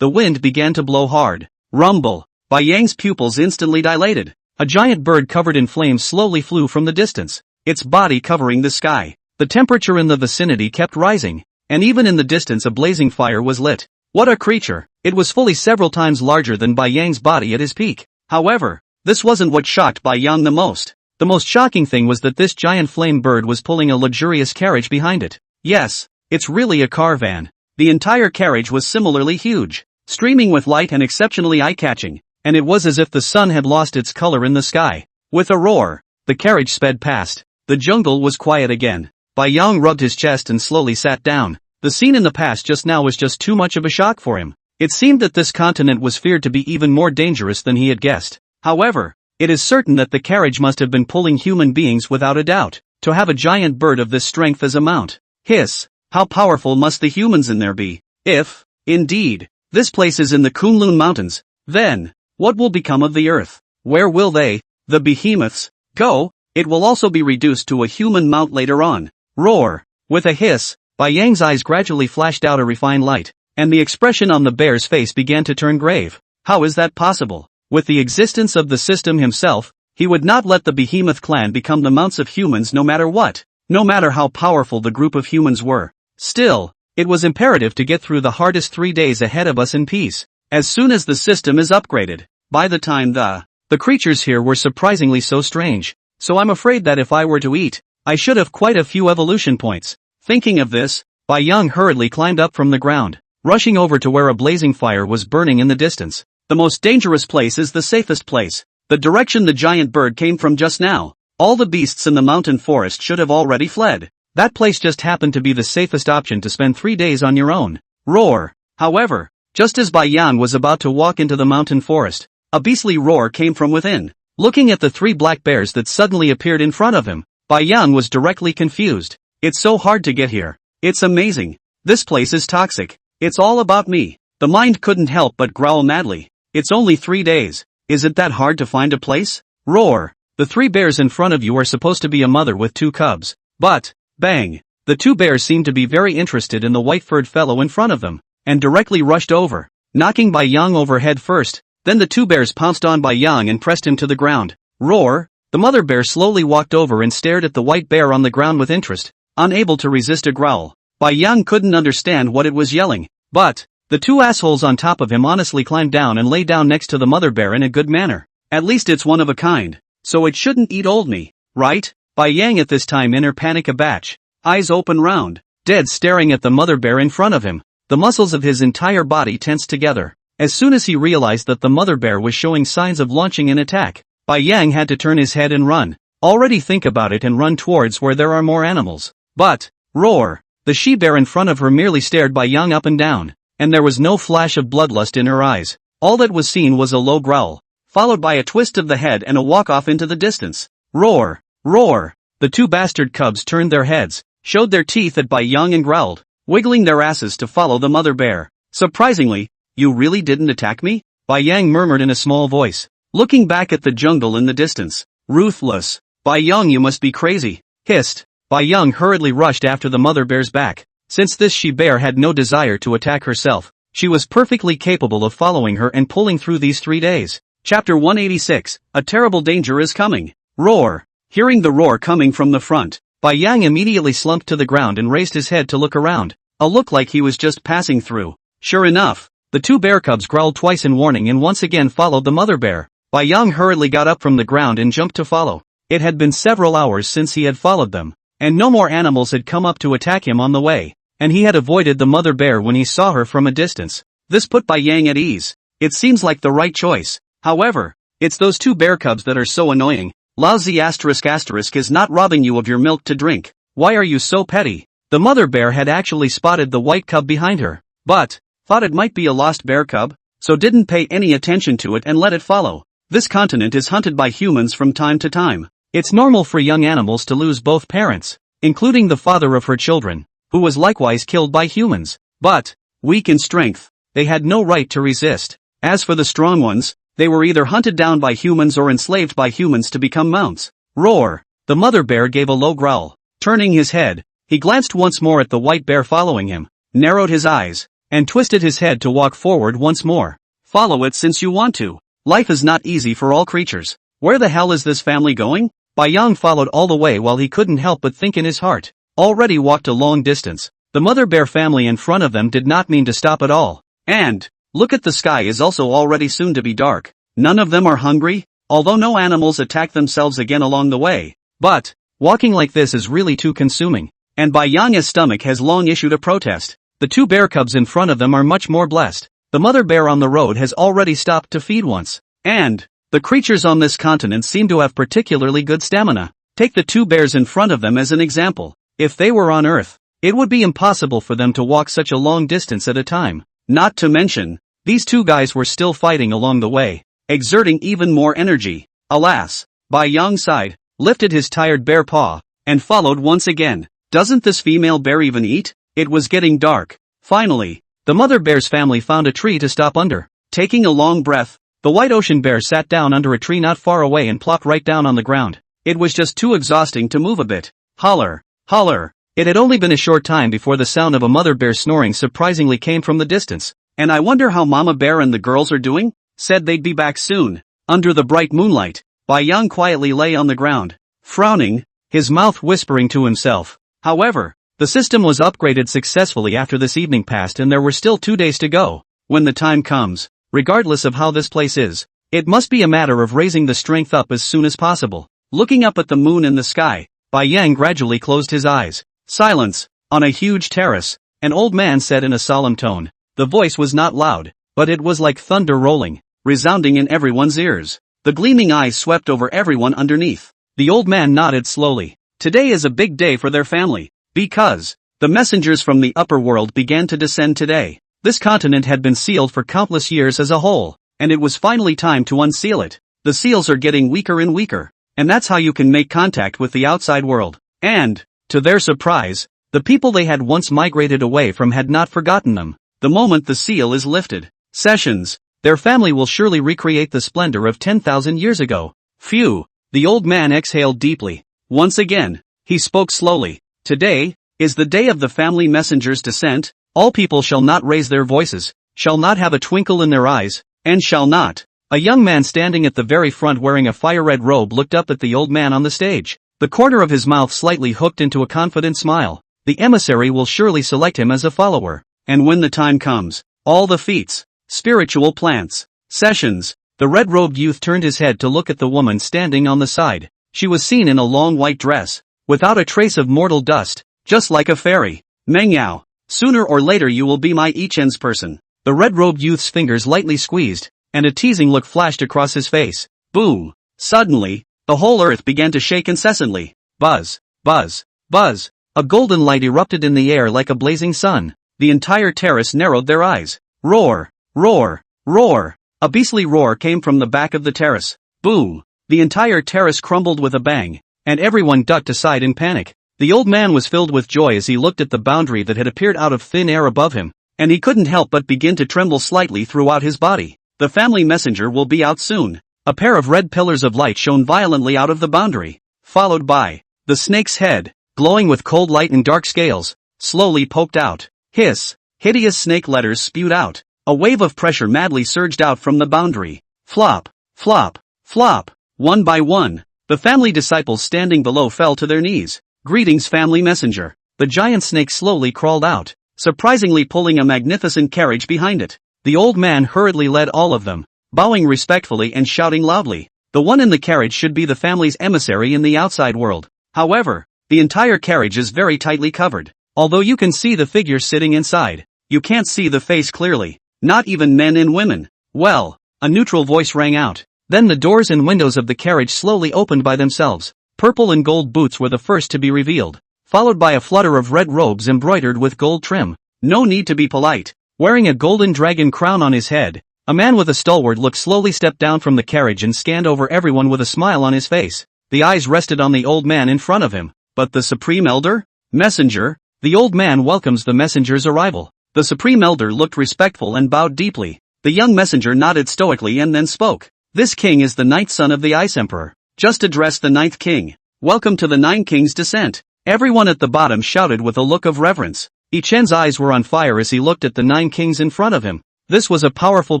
wind began to blow hard. Rumble! Bai Yang's pupils instantly dilated. A giant bird covered in flames slowly flew from the distance, its body covering the sky. The temperature in the vicinity kept rising, and even in the distance a blazing fire was lit. What a creature! It was fully several times larger than Bai Yang's body at his peak. However, this wasn't what shocked Bai Yang the most. The most shocking thing was that this giant flame bird was pulling a luxurious carriage behind it. Yes, it's really a caravan. The entire carriage was similarly huge, streaming with light and exceptionally eye-catching, and it was as if the sun had lost its color in the sky. With a roar, the carriage sped past. The jungle was quiet again. Bai Yang rubbed his chest and slowly sat down. The scene in the past just now was just too much of a shock for him. It seemed that this continent was feared to be even more dangerous than he had guessed. However, it is certain that the carriage must have been pulling human beings without a doubt. To have a giant bird of this strength as a mount. Hiss! How powerful must the humans in there be? If, indeed, this place is in the Kunlun Mountains, then, what will become of the earth? Where will they, the behemoths, go? It will also be reduced to a human mount later on. Roar! With a hiss, Bai Yang's eyes gradually flashed out a refined light, and the expression on the bear's face began to turn grave. How is that possible? With the existence of the system himself, he would not let the behemoth clan become the mounts of humans no matter what, no matter how powerful the group of humans were. Still, it was imperative to get through the hardest 3 days ahead of us in peace. As soon as the system is upgraded, by the time the creatures here were surprisingly so strange, so I'm afraid that if I were to eat, I should have quite a few evolution points. Thinking of this, Bai Yang hurriedly climbed up from the ground, rushing over to where a blazing fire was burning in the distance. The most dangerous place is the safest place. the direction the giant bird came from just now. All the beasts in the mountain forest should have already fled. That place just happened to be the safest option to spend 3 days on your own. Roar. However, just as Bai Yang was about to walk into the mountain forest, a beastly roar came from within. Looking at the 3 black bears that suddenly appeared in front of him, Bai Yang was directly confused. It's so hard to get here. It's amazing. This place is toxic. It's all about me. The mind couldn't help but growl madly. It's only 3 days. Is it that hard to find a place? Roar. The 3 bears in front of you are supposed to be a mother with 2 cubs. But, bang. The 2 bears seemed to be very interested in the white-furred fellow in front of them, and directly rushed over, knocking Bai Yang over head first. Then the 2 bears pounced on Bai Yang and pressed him to the ground. Roar. The mother bear slowly walked over and stared at the white bear on the ground with interest, unable to resist a growl. Bai Yang couldn't understand what it was yelling, but the 2 assholes on top of him honestly climbed down and lay down next to the mother bear in a good manner. At least it's one of a kind, so it shouldn't eat old me, right? Bai Yang at this time inner panic abatch, eyes open round, dead staring at the mother bear in front of him. The muscles of his entire body tensed together. As soon as he realized that the mother bear was showing signs of launching an attack, Bai Yang had to turn his head and run. Already think about it and run towards where there are more animals. But, roar, the she-bear in front of her merely stared Bai Yang up and down, and there was no flash of bloodlust in her eyes. All that was seen was a low growl, followed by a twist of the head and a walk off into the distance. Roar, roar. The 2 bastard cubs turned their heads, showed their teeth at Bai Yang and growled, wiggling their asses to follow the mother bear. Surprisingly, you really didn't attack me? Bai Yang murmured in a small voice, looking back at the jungle in the distance. Ruthless. Bai Yang, you must be crazy. Hissed. Bai Yang hurriedly rushed after the mother bear's back. Since this she-bear had no desire to attack herself, she was perfectly capable of following her and pulling through these 3 days. Chapter 186, A Terrible Danger is Coming. Roar. Hearing the roar coming from the front, Bai Yang immediately slumped to the ground and raised his head to look around. A look like he was just passing through. Sure enough, the 2 bear cubs growled twice in warning and once again followed the mother bear. Bai Yang hurriedly got up from the ground and jumped to follow. It had been several hours since he had followed them, and no more animals had come up to attack him on the way, and he had avoided the mother bear when he saw her from a distance. This put Bai Yang at ease. It seems like the right choice. However, it's those 2 bear cubs that are so annoying. Lousy *** is not robbing you of your milk to drink. Why are you so petty? The mother bear had actually spotted the white cub behind her, but thought it might be a lost bear cub, so didn't pay any attention to it and let it follow. This continent is hunted by humans from time to time. It's normal for young animals to lose both parents, including the father of her children, who was likewise killed by humans. But, weak in strength, they had no right to resist. As for the strong ones, they were either hunted down by humans or enslaved by humans to become mounts. Roar. The mother bear gave a low growl. Turning his head, he glanced once more at the white bear following him, narrowed his eyes, and twisted his head to walk forward once more. Follow it since you want to. Life is not easy for all creatures. Where the hell is this family going? Bai Yang followed all the way while he couldn't help but think in his heart. Already walked a long distance. The mother bear family in front of them did not mean to stop at all. And, look at the sky is also already soon to be dark. None of them are hungry, although no animals attack themselves again along the way. But, walking like this is really too consuming. And Bai Yang's stomach has long issued a protest. The 2 bear cubs in front of them are much more blessed. The mother bear on the road has already stopped to feed once. And, the creatures on this continent seem to have particularly good stamina. Take the 2 bears in front of them as an example. If they were on Earth, it would be impossible for them to walk such a long distance at a time. Not to mention, these 2 guys were still fighting along the way, exerting even more energy. Alas, Bai Yang sighed, lifted his tired bear paw, and followed once again. Doesn't this female bear even eat? It was getting dark. Finally, the mother bear's family found a tree to stop under. Taking a long breath, the white ocean bear sat down under a tree not far away and plopped right down on the ground. It was just too exhausting to move a bit. Holler, holler. It had only been a short time before the sound of a mother bear snoring surprisingly came from the distance. And I wonder how Mama Bear and the girls are doing? Said they'd be back soon. Under the bright moonlight, Bai Yang quietly lay on the ground, frowning, his mouth whispering to himself. However, the system was upgraded successfully after this evening passed and there were still 2 days to go. When the time comes, regardless of how this place is, it must be a matter of raising the strength up as soon as possible. Looking up at the moon in the sky, Bai Yang gradually closed his eyes. Silence. On a huge terrace, an old man said in a solemn tone. The voice was not loud, but it was like thunder rolling, resounding in everyone's ears. The gleaming eyes swept over everyone underneath. The old man nodded slowly. Today is a big day for their family, because the messengers from the upper world began to descend today. This continent had been sealed for countless years as a whole, and it was finally time to unseal it. The seals are getting weaker and weaker, and that's how you can make contact with the outside world. And, to their surprise, the people they had once migrated away from had not forgotten them. The moment the seal is lifted, Sessions, their family will surely recreate the splendor of 10,000 years ago. Phew, the old man exhaled deeply. Once again, he spoke slowly. Today is the day of the family messenger's descent. All people shall not raise their voices, shall not have a twinkle in their eyes, and shall not. A young man standing at the very front wearing a fire-red robe looked up at the old man on the stage. The corner of his mouth slightly hooked into a confident smile. The emissary will surely select him as a follower. And when the time comes, all the feats, spiritual plants, Sessions. The red-robed youth turned his head to look at the woman standing on the side. She was seen in a long white dress, without a trace of mortal dust, just like a fairy. Mengyao, sooner or later you will be my Ichen's person. The red-robed youth's fingers lightly squeezed, and a teasing look flashed across his face. Boom! Suddenly, the whole earth began to shake incessantly. Buzz, buzz, buzz. A golden light erupted in the air like a blazing sun. The entire terrace narrowed their eyes. Roar, roar, roar. A beastly roar came from the back of the terrace. Boom! The entire terrace crumbled with a bang, and everyone ducked aside in panic. The old man was filled with joy as he looked at the boundary that had appeared out of thin air above him, and he couldn't help but begin to tremble slightly throughout his body. The family messenger will be out soon. A pair of red pillars of light shone violently out of the boundary, followed by the snake's head, glowing with cold light and dark scales, slowly poked out. Hiss! Hideous snake letters spewed out. A wave of pressure madly surged out from the boundary. Flop, flop, flop. One by one, the family disciples standing below fell to their knees. Greetings, family messenger. The giant snake slowly crawled out, surprisingly pulling a magnificent carriage behind it. The old man hurriedly led all of them, bowing respectfully and shouting loudly. The one in the carriage should be the family's emissary in the outside world. However, the entire carriage is very tightly covered. Although you can see the figure sitting inside, you can't see the face clearly, not even men and women. Well, a neutral voice rang out. Then the doors and windows of the carriage slowly opened by themselves. Purple and gold boots were the first to be revealed, followed by a flutter of red robes embroidered with gold trim. No need to be polite. Wearing a golden dragon crown on his head, a man with a stalwart look slowly stepped down from the carriage and scanned over everyone with a smile on his face. The eyes rested on the old man in front of him. But the Supreme Elder? Messenger? The old man welcomes the messenger's arrival. The Supreme Elder looked respectful and bowed deeply. The young messenger nodded stoically and then spoke. This king is the ninth son of the Ice Emperor. Just address the ninth king. Welcome to the Nine Kings' descent. Everyone at the bottom shouted with a look of reverence. Ichen's eyes were on fire as he looked at the nine kings in front of him. This was a powerful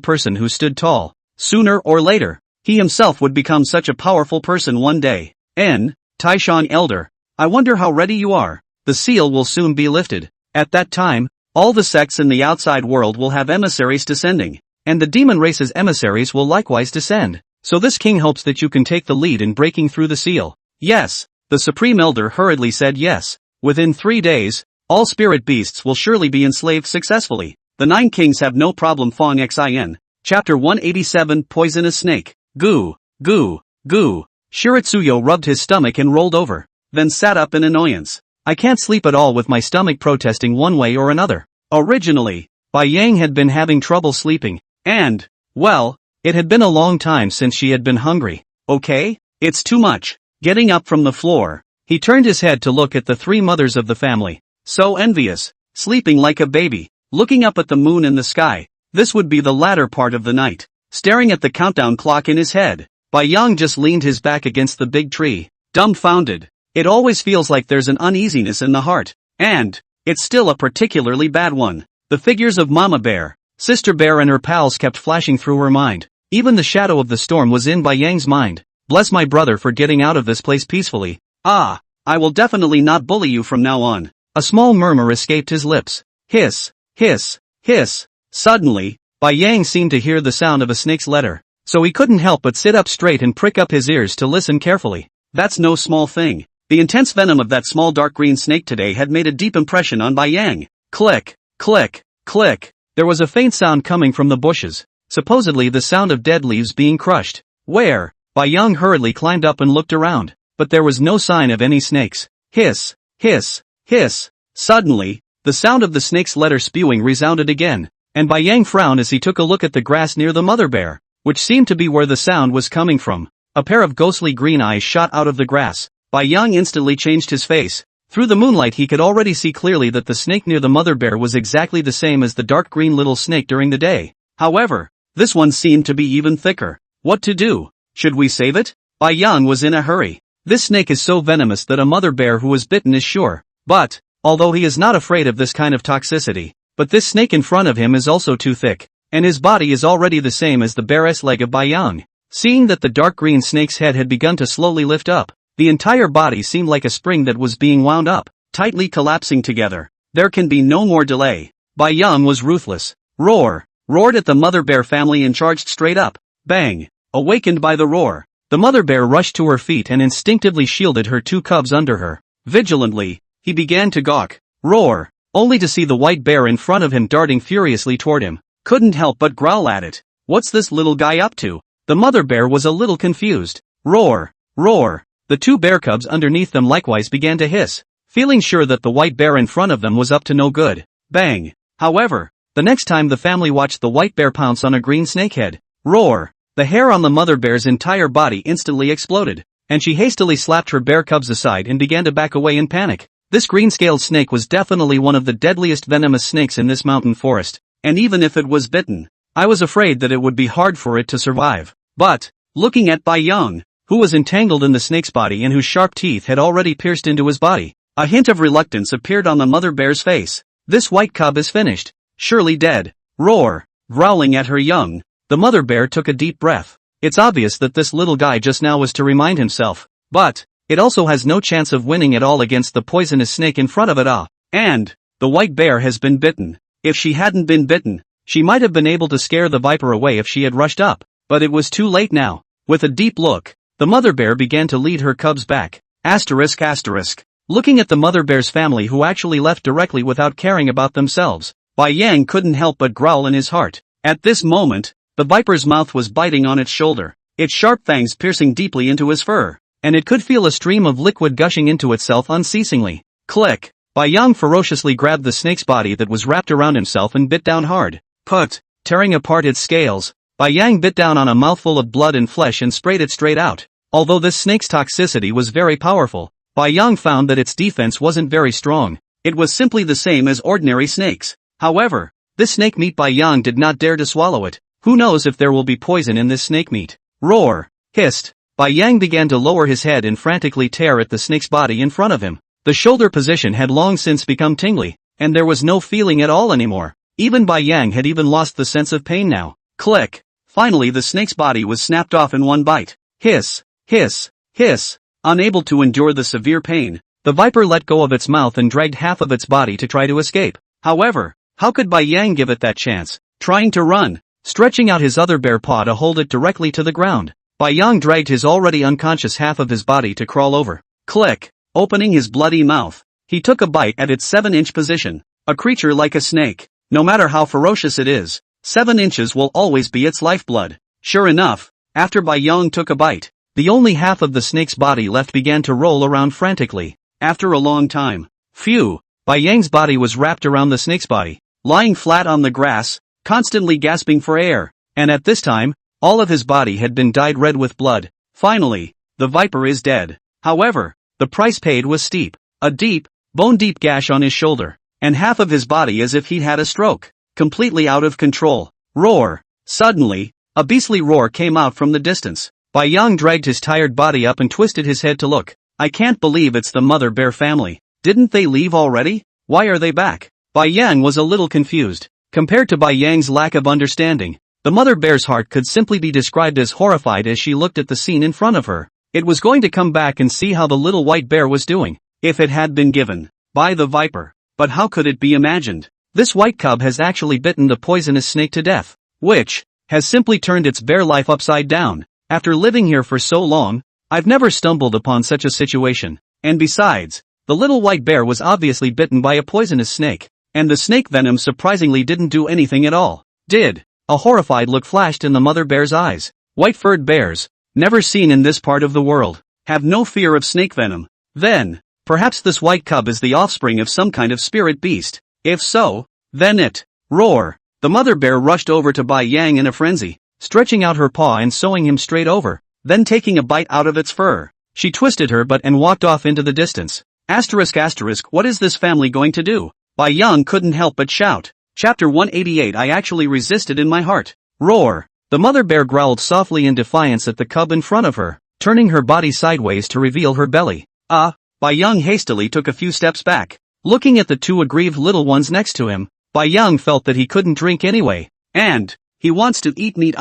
person who stood tall. Sooner or later, he himself would become such a powerful person one day. Taishan Elder, I wonder how ready you are. The seal will soon be lifted. At that time, all the sects in the outside world will have emissaries descending, and the demon race's emissaries will likewise descend. So this king hopes that you can take the lead in breaking through the seal. Yes, the Supreme Elder hurriedly said yes. Within 3 days, all spirit beasts will surely be enslaved successfully. The nine kings have no problem. Fong Xin. Chapter 187 Poisonous Snake. Goo, goo, goo. Shiritsuyo rubbed his stomach and rolled over, then sat up in annoyance. I can't sleep at all with my stomach protesting one way or another. Originally, Bai Yang had been having trouble sleeping, and, well, it had been a long time since she had been hungry. Okay, it's too much. Getting up from the floor, he turned his head to look at the three mothers of the family. So envious, sleeping like a baby, looking up at the moon in the sky. This would be the latter part of the night. Staring at the countdown clock in his head, Bai Yang just leaned his back against the big tree, dumbfounded. It always feels like there's an uneasiness in the heart, and it's still a particularly bad one. The figures of Mama Bear, Sister Bear and her pals kept flashing through her mind. Even the shadow of the storm was in Bai Yang's mind. Bless my brother for getting out of this place peacefully. Ah, I will definitely not bully you from now on. A small murmur escaped his lips. Hiss, hiss, hiss. Suddenly, Bai Yang seemed to hear the sound of a snake's letter, so he couldn't help but sit up straight and prick up his ears to listen carefully. That's no small thing. The intense venom of that small dark green snake today had made a deep impression on Bai Yang. Click, click, click. There was a faint sound coming from the bushes, supposedly the sound of dead leaves being crushed. Where? Bai Yang hurriedly climbed up and looked around, but there was no sign of any snakes. Hiss, hiss, hiss. Suddenly, the sound of the snake's letter spewing resounded again, and Bai Yang frowned as he took a look at the grass near the mother bear, which seemed to be where the sound was coming from. A pair of ghostly green eyes shot out of the grass. Bai Yang instantly changed his face. Through the moonlight he could already see clearly that the snake near the mother bear was exactly the same as the dark green little snake during the day. However, this one seemed to be even thicker. What to do? Should we save it? Bai Yang was in a hurry. This snake is so venomous that a mother bear who is bitten is sure. But, although he is not afraid of this kind of toxicity, but this snake in front of him is also too thick, and his body is already the same as the bear's leg of Bai Yang. Seeing that the dark green snake's head had begun to slowly lift up, the entire body seemed like a spring that was being wound up, tightly collapsing together. There can be no more delay. Bai Yang was ruthless. Roar! Roared at the mother bear family and charged straight up. Bang! Awakened by the roar, the mother bear rushed to her feet and instinctively shielded her two cubs under her. Vigilantly, he began to gawk. Roar! Only to see the white bear in front of him darting furiously toward him. Couldn't help but growl at it. What's this little guy up to? The mother bear was a little confused. Roar! Roar! The two bear cubs underneath them likewise began to hiss, feeling sure that the white bear in front of them was up to no good. Bang! However, the next time the family watched the white bear pounce on a green snakehead. Roar! The hair on the mother bear's entire body instantly exploded, and she hastily slapped her bear cubs aside and began to back away in panic. This green-scaled snake was definitely one of the deadliest venomous snakes in this mountain forest, and even if it was bitten, I was afraid that it would be hard for it to survive. But, looking at Bai Yang, who was entangled in the snake's body and whose sharp teeth had already pierced into his body, a hint of reluctance appeared on the mother bear's face. This white cub is finished. Surely dead. Roar! Growling at her young, the mother bear took a deep breath. It's obvious that this little guy just now was to remind himself, but it also has no chance of winning at all against the poisonous snake in front of it. And the white bear has been bitten. If she hadn't been bitten, she might have been able to scare the viper away if she had rushed up, but it was too late now. With a deep look, the mother bear began to lead her cubs back. Asterisk asterisk. Looking at the mother bear's family who actually left directly without caring about themselves, Bai Yang couldn't help but growl in his heart. At this moment, the viper's mouth was biting on its shoulder, its sharp fangs piercing deeply into his fur, and it could feel a stream of liquid gushing into itself unceasingly. Click! Bai Yang ferociously grabbed the snake's body that was wrapped around himself and bit down hard. Put! Tearing apart its scales, Bai Yang bit down on a mouthful of blood and flesh and sprayed it straight out. Although this snake's toxicity was very powerful, Bai Yang found that its defense wasn't very strong. It was simply the same as ordinary snakes. However, this snake meat Bai Yang did not dare to swallow it. Who knows if there will be poison in this snake meat? Roar! Hissed! Bai Yang began to lower his head and frantically tear at the snake's body in front of him. The shoulder position had long since become tingly, and there was no feeling at all anymore. Even Bai Yang had even lost the sense of pain now. Click! Finally the snake's body was snapped off in one bite. Hiss! Hiss! Hiss! Unable to endure the severe pain, the viper let go of its mouth and dragged half of its body to try to escape. However, how could Bai Yang give it that chance? Trying to run, stretching out his other bare paw to hold it directly to the ground, Bai Yang dragged his already unconscious half of his body to crawl over. Click! Opening his bloody mouth, he took a bite at its 7-inch position. A creature like a snake, no matter how ferocious it is, 7 inches will always be its lifeblood. Sure enough, after Bai Yang took a bite, the only half of the snake's body left began to roll around frantically. After a long time, phew, Bai Yang's body was wrapped around the snake's body, lying flat on the grass, constantly gasping for air, and at this time, all of his body had been dyed red with blood. Finally, the viper is dead. However, the price paid was steep. A deep, bone-deep gash on his shoulder, and half of his body as if he'd had a stroke. Completely out of control. Roar! Suddenly, a beastly roar came out from the distance. Bai Yang dragged his tired body up and twisted his head to look. I can't believe it's the mother bear family. Didn't they leave already? Why are they back? Bai Yang was a little confused. Compared to Bai Yang's lack of understanding, the mother bear's heart could simply be described as horrified as she looked at the scene in front of her. It was going to come back and see how the little white bear was doing, if it had been given by the viper. But how could it be imagined? This white cub has actually bitten the poisonous snake to death, which has simply turned its bear life upside down. After living here for so long, I've never stumbled upon such a situation. And besides, the little white bear was obviously bitten by a poisonous snake, and the snake venom surprisingly didn't do anything at all. A horrified look flashed in the mother bear's eyes. White-furred bears, never seen in this part of the world. Have no fear of snake venom. Then, perhaps this white cub is the offspring of some kind of spirit beast. If so, then it. Roar. The mother bear rushed over to Bai Yang in a frenzy, stretching out her paw and sewing him straight over, then taking a bite out of its fur. She twisted her butt and walked off into the distance. What is this family going to do? Bai Yang couldn't help but shout. Chapter 188. I actually resisted in my heart. Roar. The mother bear growled softly in defiance at the cub in front of her, turning her body sideways to reveal her belly. Bai Yang hastily took a few steps back. Looking at the two aggrieved little ones next to him, Bai Yang felt that he couldn't drink anyway. And he wants to eat meat.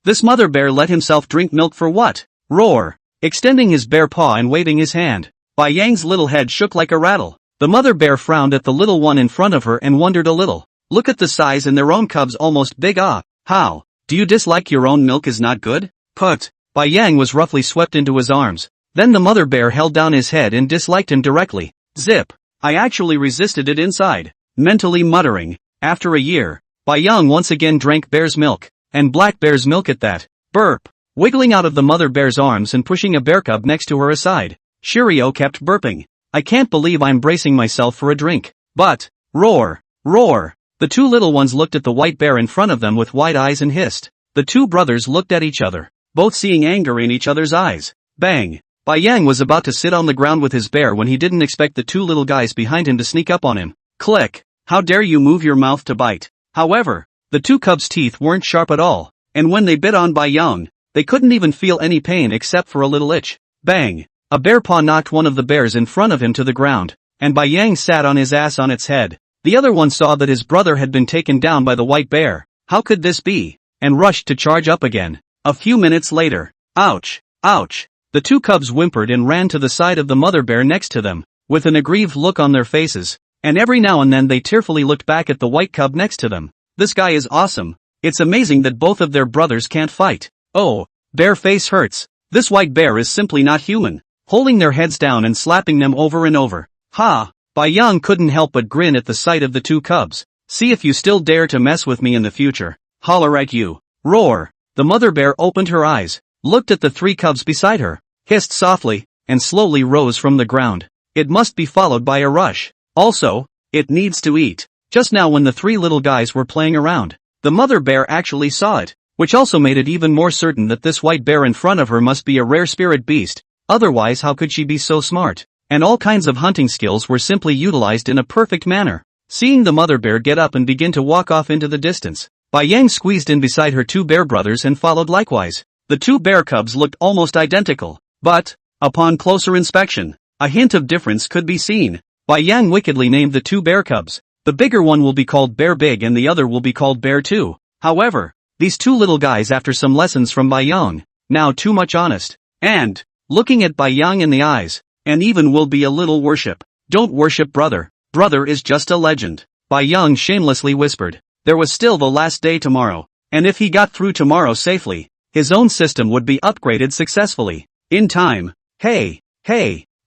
This mother bear let himself drink milk for what? Roar. Extending his bare paw and waving his hand, Bai Yang's little head shook like a rattle. The mother bear frowned at the little one in front of her and wondered a little. Look at the size, and their own cub's almost big. How? Do you dislike your own milk is not good? Put. Bai Yang was roughly swept into his arms. Then the mother bear held down his head and disliked him directly. Zip. I actually resisted it inside. Mentally muttering. After a year, Bai Yang once again drank bear's milk, and black bear's milk at that. Burp. Wiggling out of the mother bear's arms and pushing a bear cub next to her aside, Shiryo kept burping. I can't believe I'm bracing myself for a drink. But, roar, roar. The two little ones looked at the white bear in front of them with wide eyes and hissed. The two brothers looked at each other, both seeing anger in each other's eyes. Bang. Bai Yang was about to sit on the ground with his bear when he didn't expect the two little guys behind him to sneak up on him. Click. How dare you move your mouth to bite? However, the two cubs' teeth weren't sharp at all, and when they bit on Bai Yang, they couldn't even feel any pain except for a little itch. Bang! A bear paw knocked one of the bears in front of him to the ground, and Bai Yang sat on his ass on its head. The other one saw that his brother had been taken down by the white bear. How could this be? And rushed to charge up again. A few minutes later. Ouch! Ouch! The two cubs whimpered and ran to the side of the mother bear next to them, with an aggrieved look on their faces, and every now and then they tearfully looked back at the white cub next to them. This guy is awesome. It's amazing that both of their brothers can't fight. Oh, bear face hurts. This white bear is simply not human. Holding their heads down and slapping them over and over. Ha! Bai Yang couldn't help but grin at the sight of the two cubs. See if you still dare to mess with me in the future. Holler at you. Roar. The mother bear opened her eyes, looked at the three cubs beside her, hissed softly, and slowly rose from the ground. It must be followed by a rush. Also, it needs to eat. Just now when the three little guys were playing around, the mother bear actually saw it, which also made it even more certain that this white bear in front of her must be a rare spirit beast. Otherwise, how could she be so smart? And all kinds of hunting skills were simply utilized in a perfect manner. Seeing the mother bear get up and begin to walk off into the distance, Bai Yang squeezed in beside her two bear brothers and followed likewise. The two bear cubs looked almost identical, but, upon closer inspection, a hint of difference could be seen. Bai Yang wickedly named the two bear cubs. The bigger one will be called Bear Big and the other will be called Bear 2. However, these two little guys, after some lessons from Bai Yang, now too much honest, and, looking at Bai Yang in the eyes, and even will be a little worship. Don't worship brother. Brother is just a legend. Bai Yang shamelessly whispered. There was still the last day tomorrow, and if he got through tomorrow safely, his own system would be upgraded successfully. In time. Hey,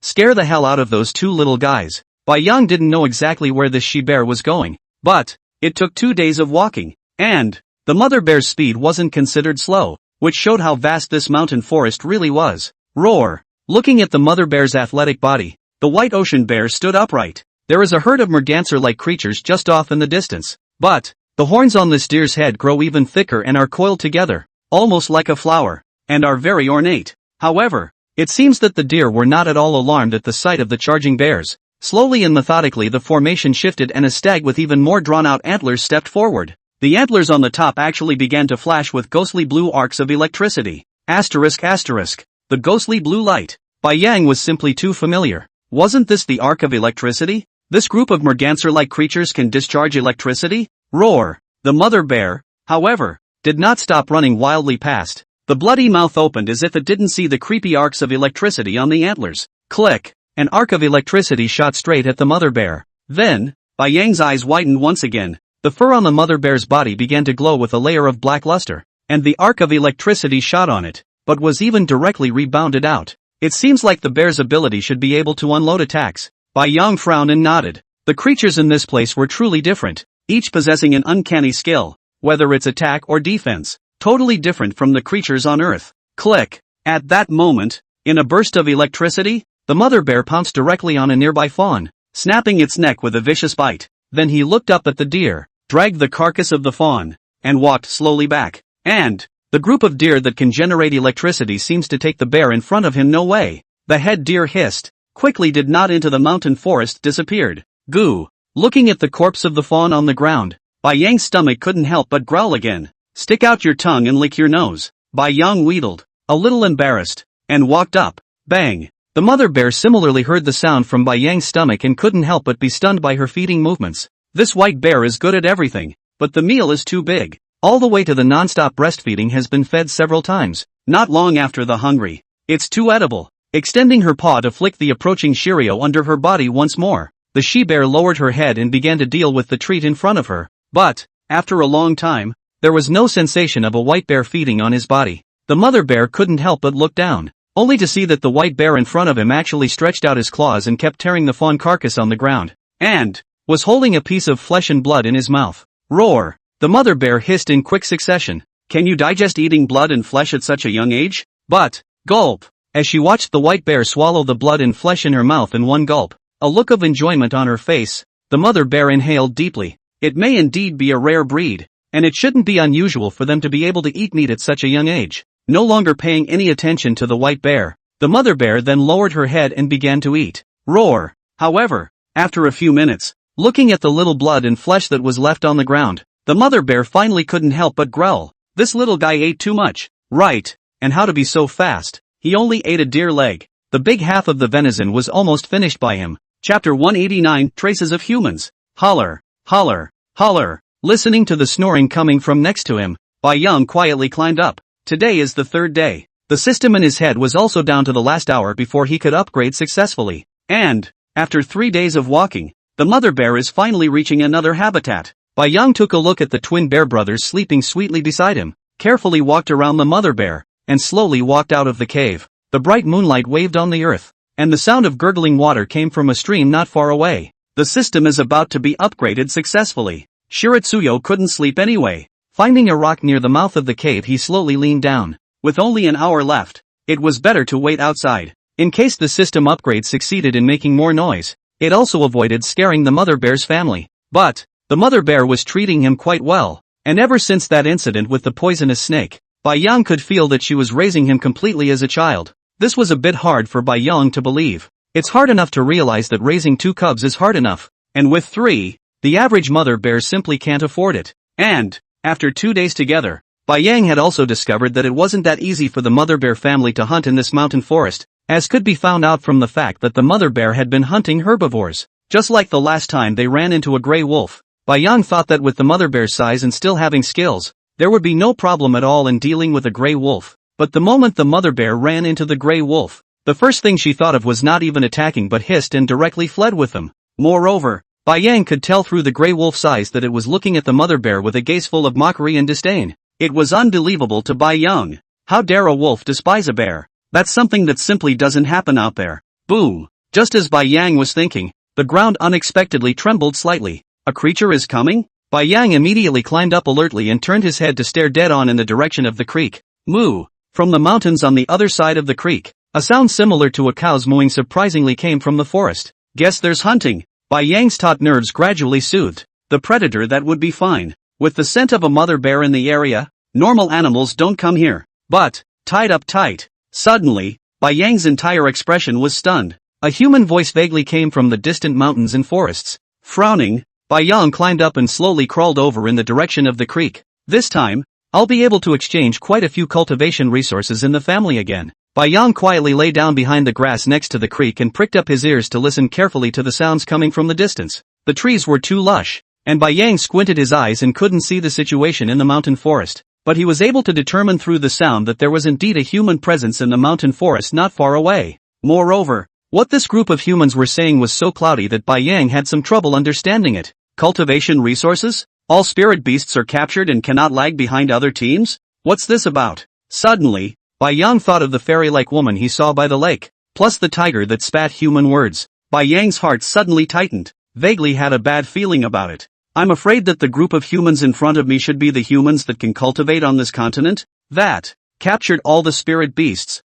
scare the hell out of those two little guys. Bai Yang didn't know exactly where this she-bear was going, but, it took 2 days of walking, and, the mother bear's speed wasn't considered slow, which showed how vast this mountain forest really was. Roar. Looking at the mother bear's athletic body, the white ocean bear stood upright. There is a herd of merganser-like creatures just off in the distance, but, the horns on this deer's head grow even thicker and are coiled together, almost like a flower, and are very ornate. However, it seems that the deer were not at all alarmed at the sight of the charging bears. Slowly and methodically the formation shifted and a stag with even more drawn-out antlers stepped forward. The antlers on the top actually began to flash with ghostly blue arcs of electricity. The ghostly blue light. Bai Yang was simply too familiar. Wasn't this the arc of electricity? This group of merganser-like creatures can discharge electricity? Roar. The mother bear, however, did not stop running wildly past. The bloody mouth opened as if it didn't see the creepy arcs of electricity on the antlers. Click. An arc of electricity shot straight at the mother bear. Then, Bai Yang's eyes widened once again. The fur on the mother bear's body began to glow with a layer of black luster, and the arc of electricity shot on it, but was even directly rebounded out. It seems like the bear's ability should be able to unload attacks. Bai Yang frowned and nodded. The creatures in this place were truly different, each possessing an uncanny skill, whether it's attack or defense, totally different from the creatures on Earth. Click. At that moment, in a burst of electricity, the mother bear pounced directly on a nearby fawn, snapping its neck with a vicious bite. Then he looked up at the deer, dragged the carcass of the fawn, and walked slowly back. And the group of deer that can generate electricity seems to take the bear in front of him. No way. The head deer hissed, quickly did not into the mountain forest, disappeared. Goo. Looking at the corpse of the fawn on the ground, Bai Yang's stomach couldn't help but growl again. Stick out your tongue and lick your nose. Bai Yang wheedled, a little embarrassed, and walked up. Bang. The mother bear similarly heard the sound from Bai Yang's stomach and couldn't help but be stunned by her feeding movements. This white bear is good at everything, but the meal is too big. All the way to the non-stop breastfeeding has been fed several times, not long after the hungry. It's too edible. Extending her paw to flick the approaching Shiryo under her body once more, the she-bear lowered her head and began to deal with the treat in front of her. But, after a long time, there was no sensation of a white bear feeding on his body. The mother bear couldn't help but look down, only to see that the white bear in front of him actually stretched out his claws and kept tearing the fawn carcass on the ground, and was holding a piece of flesh and blood in his mouth. Roar! The mother bear hissed in quick succession. Can you digest eating blood and flesh at such a young age? But, gulp! As she watched the white bear swallow the blood and flesh in her mouth in one gulp, a look of enjoyment on her face, the mother bear inhaled deeply. It may indeed be a rare breed, and it shouldn't be unusual for them to be able to eat meat at such a young age. No longer paying any attention to the white bear, the mother bear then lowered her head and began to eat. Roar! However, after a few minutes, looking at the little blood and flesh that was left on the ground, the mother bear finally couldn't help but growl. This little guy ate too much. Right, and how to be so fast. He only ate a deer leg. The big half of the venison was almost finished by him. Chapter 189, Traces of Humans. Holler, holler, holler. Listening to the snoring coming from next to him, Bai Yang quietly climbed up. Today is the third day. The system in his head was also down to the last hour before he could upgrade successfully. And, after 3 days of walking, the mother bear is finally reaching another habitat. Bai Yang took a look at the twin bear brothers sleeping sweetly beside him, carefully walked around the mother bear, and slowly walked out of the cave. The bright moonlight waved on the earth, and the sound of gurgling water came from a stream not far away. The system is about to be upgraded successfully. Shiratsuyo couldn't sleep anyway. Finding a rock near the mouth of the cave, he slowly leaned down. With only an hour left, it was better to wait outside. In case the system upgrade succeeded in making more noise, it also avoided scaring the mother bear's family. But, the mother bear was treating him quite well, and ever since that incident with the poisonous snake, Bai Yang could feel that she was raising him completely as a child. This was a bit hard for Bai Yang to believe. It's hard enough to realize that raising 2 cubs is hard enough, and with 3, the average mother bear simply can't afford it. And, after 2 days together, Bai Yang had also discovered that it wasn't that easy for the mother bear family to hunt in this mountain forest, as could be found out from the fact that the mother bear had been hunting herbivores. Just like the last time they ran into a gray wolf, Bai Yang thought that with the mother bear's size and still having skills, there would be no problem at all in dealing with a gray wolf. But the moment the mother bear ran into the gray wolf, the first thing she thought of was not even attacking but hissed and directly fled with them. Moreover, Bai Yang could tell through the gray wolf's eyes that it was looking at the mother bear with a gaze full of mockery and disdain. It was unbelievable to Bai Yang. How dare a wolf despise a bear? That's something that simply doesn't happen out there. Boom! Just as Bai Yang was thinking, the ground unexpectedly trembled slightly. A creature is coming? Bai Yang immediately climbed up alertly and turned his head to stare dead on in the direction of the creek. Moo! From the mountains on the other side of the creek, a sound similar to a cow's mooing surprisingly came from the forest. Guess there's hunting. Bai Yang's taut nerves gradually soothed. The predator, that would be fine. With the scent of a mother bear in the area, normal animals don't come here. But, tied up tight. Suddenly, Bai Yang's entire expression was stunned. A human voice vaguely came from the distant mountains and forests. Frowning, Bai Yang climbed up and slowly crawled over in the direction of the creek. This time, I'll be able to exchange quite a few cultivation resources in the family again. Bai Yang quietly lay down behind the grass next to the creek and pricked up his ears to listen carefully to the sounds coming from the distance. The trees were too lush, and Bai Yang squinted his eyes and couldn't see the situation in the mountain forest. But he was able to determine through the sound that there was indeed a human presence in the mountain forest not far away. Moreover, what this group of humans were saying was so cloudy that Bai Yang had some trouble understanding it. Cultivation resources? All spirit beasts are captured and cannot lag behind other teams? What's this about? Suddenly, Bai Yang thought of the fairy-like woman he saw by the lake, plus the tiger that spat human words. Bai Yang's heart suddenly tightened, vaguely had a bad feeling about it. I'm afraid that the group of humans in front of me should be the humans that can cultivate on this continent, that captured all the spirit beasts.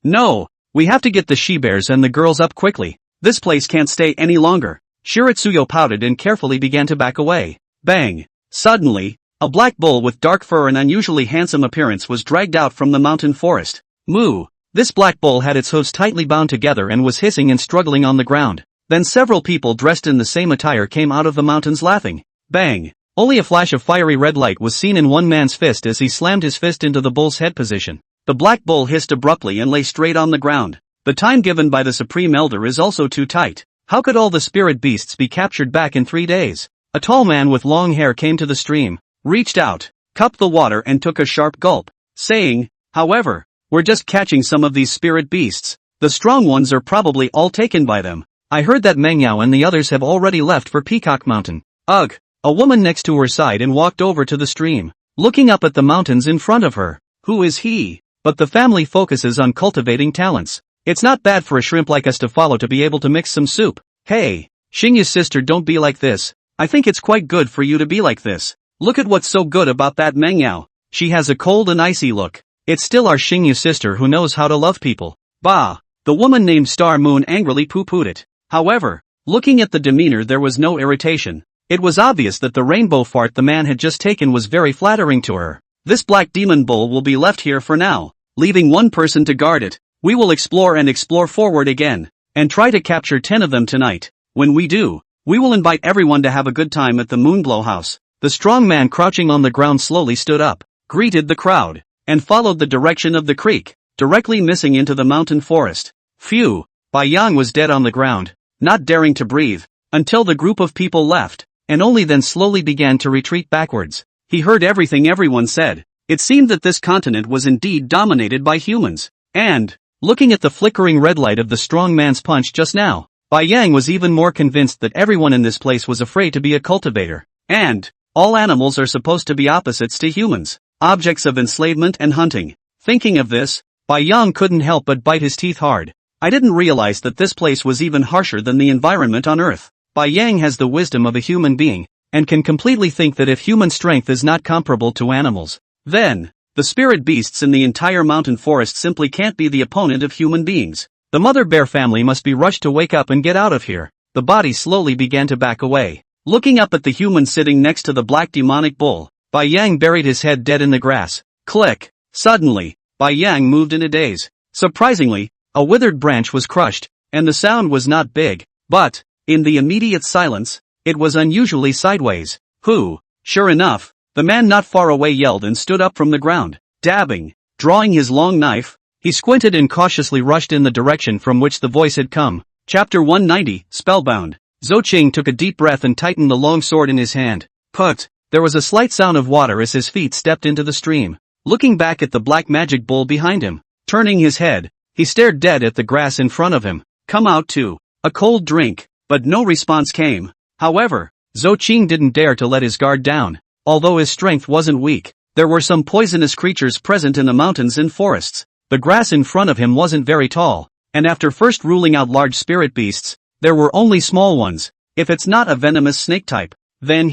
No. We have to get the she-bears and the girls up quickly. This place can't stay any longer. Shiratsuyo pouted and carefully began to back away. Bang! Suddenly, a black bull with dark fur and unusually handsome appearance was dragged out from the mountain forest. Moo! This black bull had its hooves tightly bound together and was hissing and struggling on the ground. Then several people dressed in the same attire came out of the mountains laughing. Bang! Only a flash of fiery red light was seen in one man's fist as he slammed his fist into the bull's head position. The black bull hissed abruptly and lay straight on the ground. The time given by the Supreme Elder is also too tight. How could all the spirit beasts be captured back in 3 days? A tall man with long hair came to the stream, reached out, cupped the water and took a sharp gulp, saying, "However, we're just catching some of these spirit beasts. The strong ones are probably all taken by them. I heard that Mengyao and the others have already left for Peacock Mountain." Ugh! A woman next to her sighed and walked over to the stream, looking up at the mountains in front of her. Who is he? But the family focuses on cultivating talents. It's not bad for a shrimp like us to follow to be able to mix some soup. Hey, Xinya's sister, don't be like this. I think it's quite good for you to be like this. Look at what's so good about that Mengyao. She has a cold and icy look. It's still our Xingyu sister who knows how to love people. Bah! The woman named Star Moon angrily poo-pooed it. However, looking at the demeanor there was no irritation. It was obvious that the rainbow fart the man had just taken was very flattering to her. This black demon bull will be left here for now, leaving one person to guard it. We will explore and explore forward again, and try to capture 10 of them tonight. When we do, we will invite everyone to have a good time at the Moonglow house. The strong man crouching on the ground slowly stood up, greeted the crowd, and followed the direction of the creek, directly missing into the mountain forest. Phew! Bai Yang was dead on the ground, not daring to breathe, until the group of people left, and only then slowly began to retreat backwards. He heard everything everyone said. It seemed that this continent was indeed dominated by humans. And, looking at the flickering red light of the strong man's punch just now, Bai Yang was even more convinced that everyone in this place was afraid to be a cultivator. And, all animals are supposed to be opposites to humans, objects of enslavement and hunting. Thinking of this, Bai Yang couldn't help but bite his teeth hard. I didn't realize that this place was even harsher than the environment on Earth. Bai Yang has the wisdom of a human being, and can completely think that if human strength is not comparable to animals, then, the spirit beasts in the entire mountain forest simply can't be the opponent of human beings. The mother bear family must be rushed to wake up and get out of here. The body slowly began to back away. Looking up at the human sitting next to the black demonic bull, Bai Yang buried his head dead in the grass. Click! Suddenly, Bai Yang moved in a daze. Surprisingly, a withered branch was crushed, and the sound was not big, but, in the immediate silence, it was unusually sideways. Who? Sure enough, the man not far away yelled and stood up from the ground. Dabbing, drawing his long knife, he squinted and cautiously rushed in the direction from which the voice had come. Chapter 190, Spellbound. Zhou Qing took a deep breath and tightened the long sword in his hand. Put! There was a slight sound of water as his feet stepped into the stream. Looking back at the black magic bull behind him, turning his head, he stared dead at the grass in front of him. Come out too. A cold drink. But no response came. However, Zhou Qing didn't dare to let his guard down. Although his strength wasn't weak, there were some poisonous creatures present in the mountains and forests. The grass in front of him wasn't very tall, and after first ruling out large spirit beasts, there were only small ones. If it's not a venomous snake type, then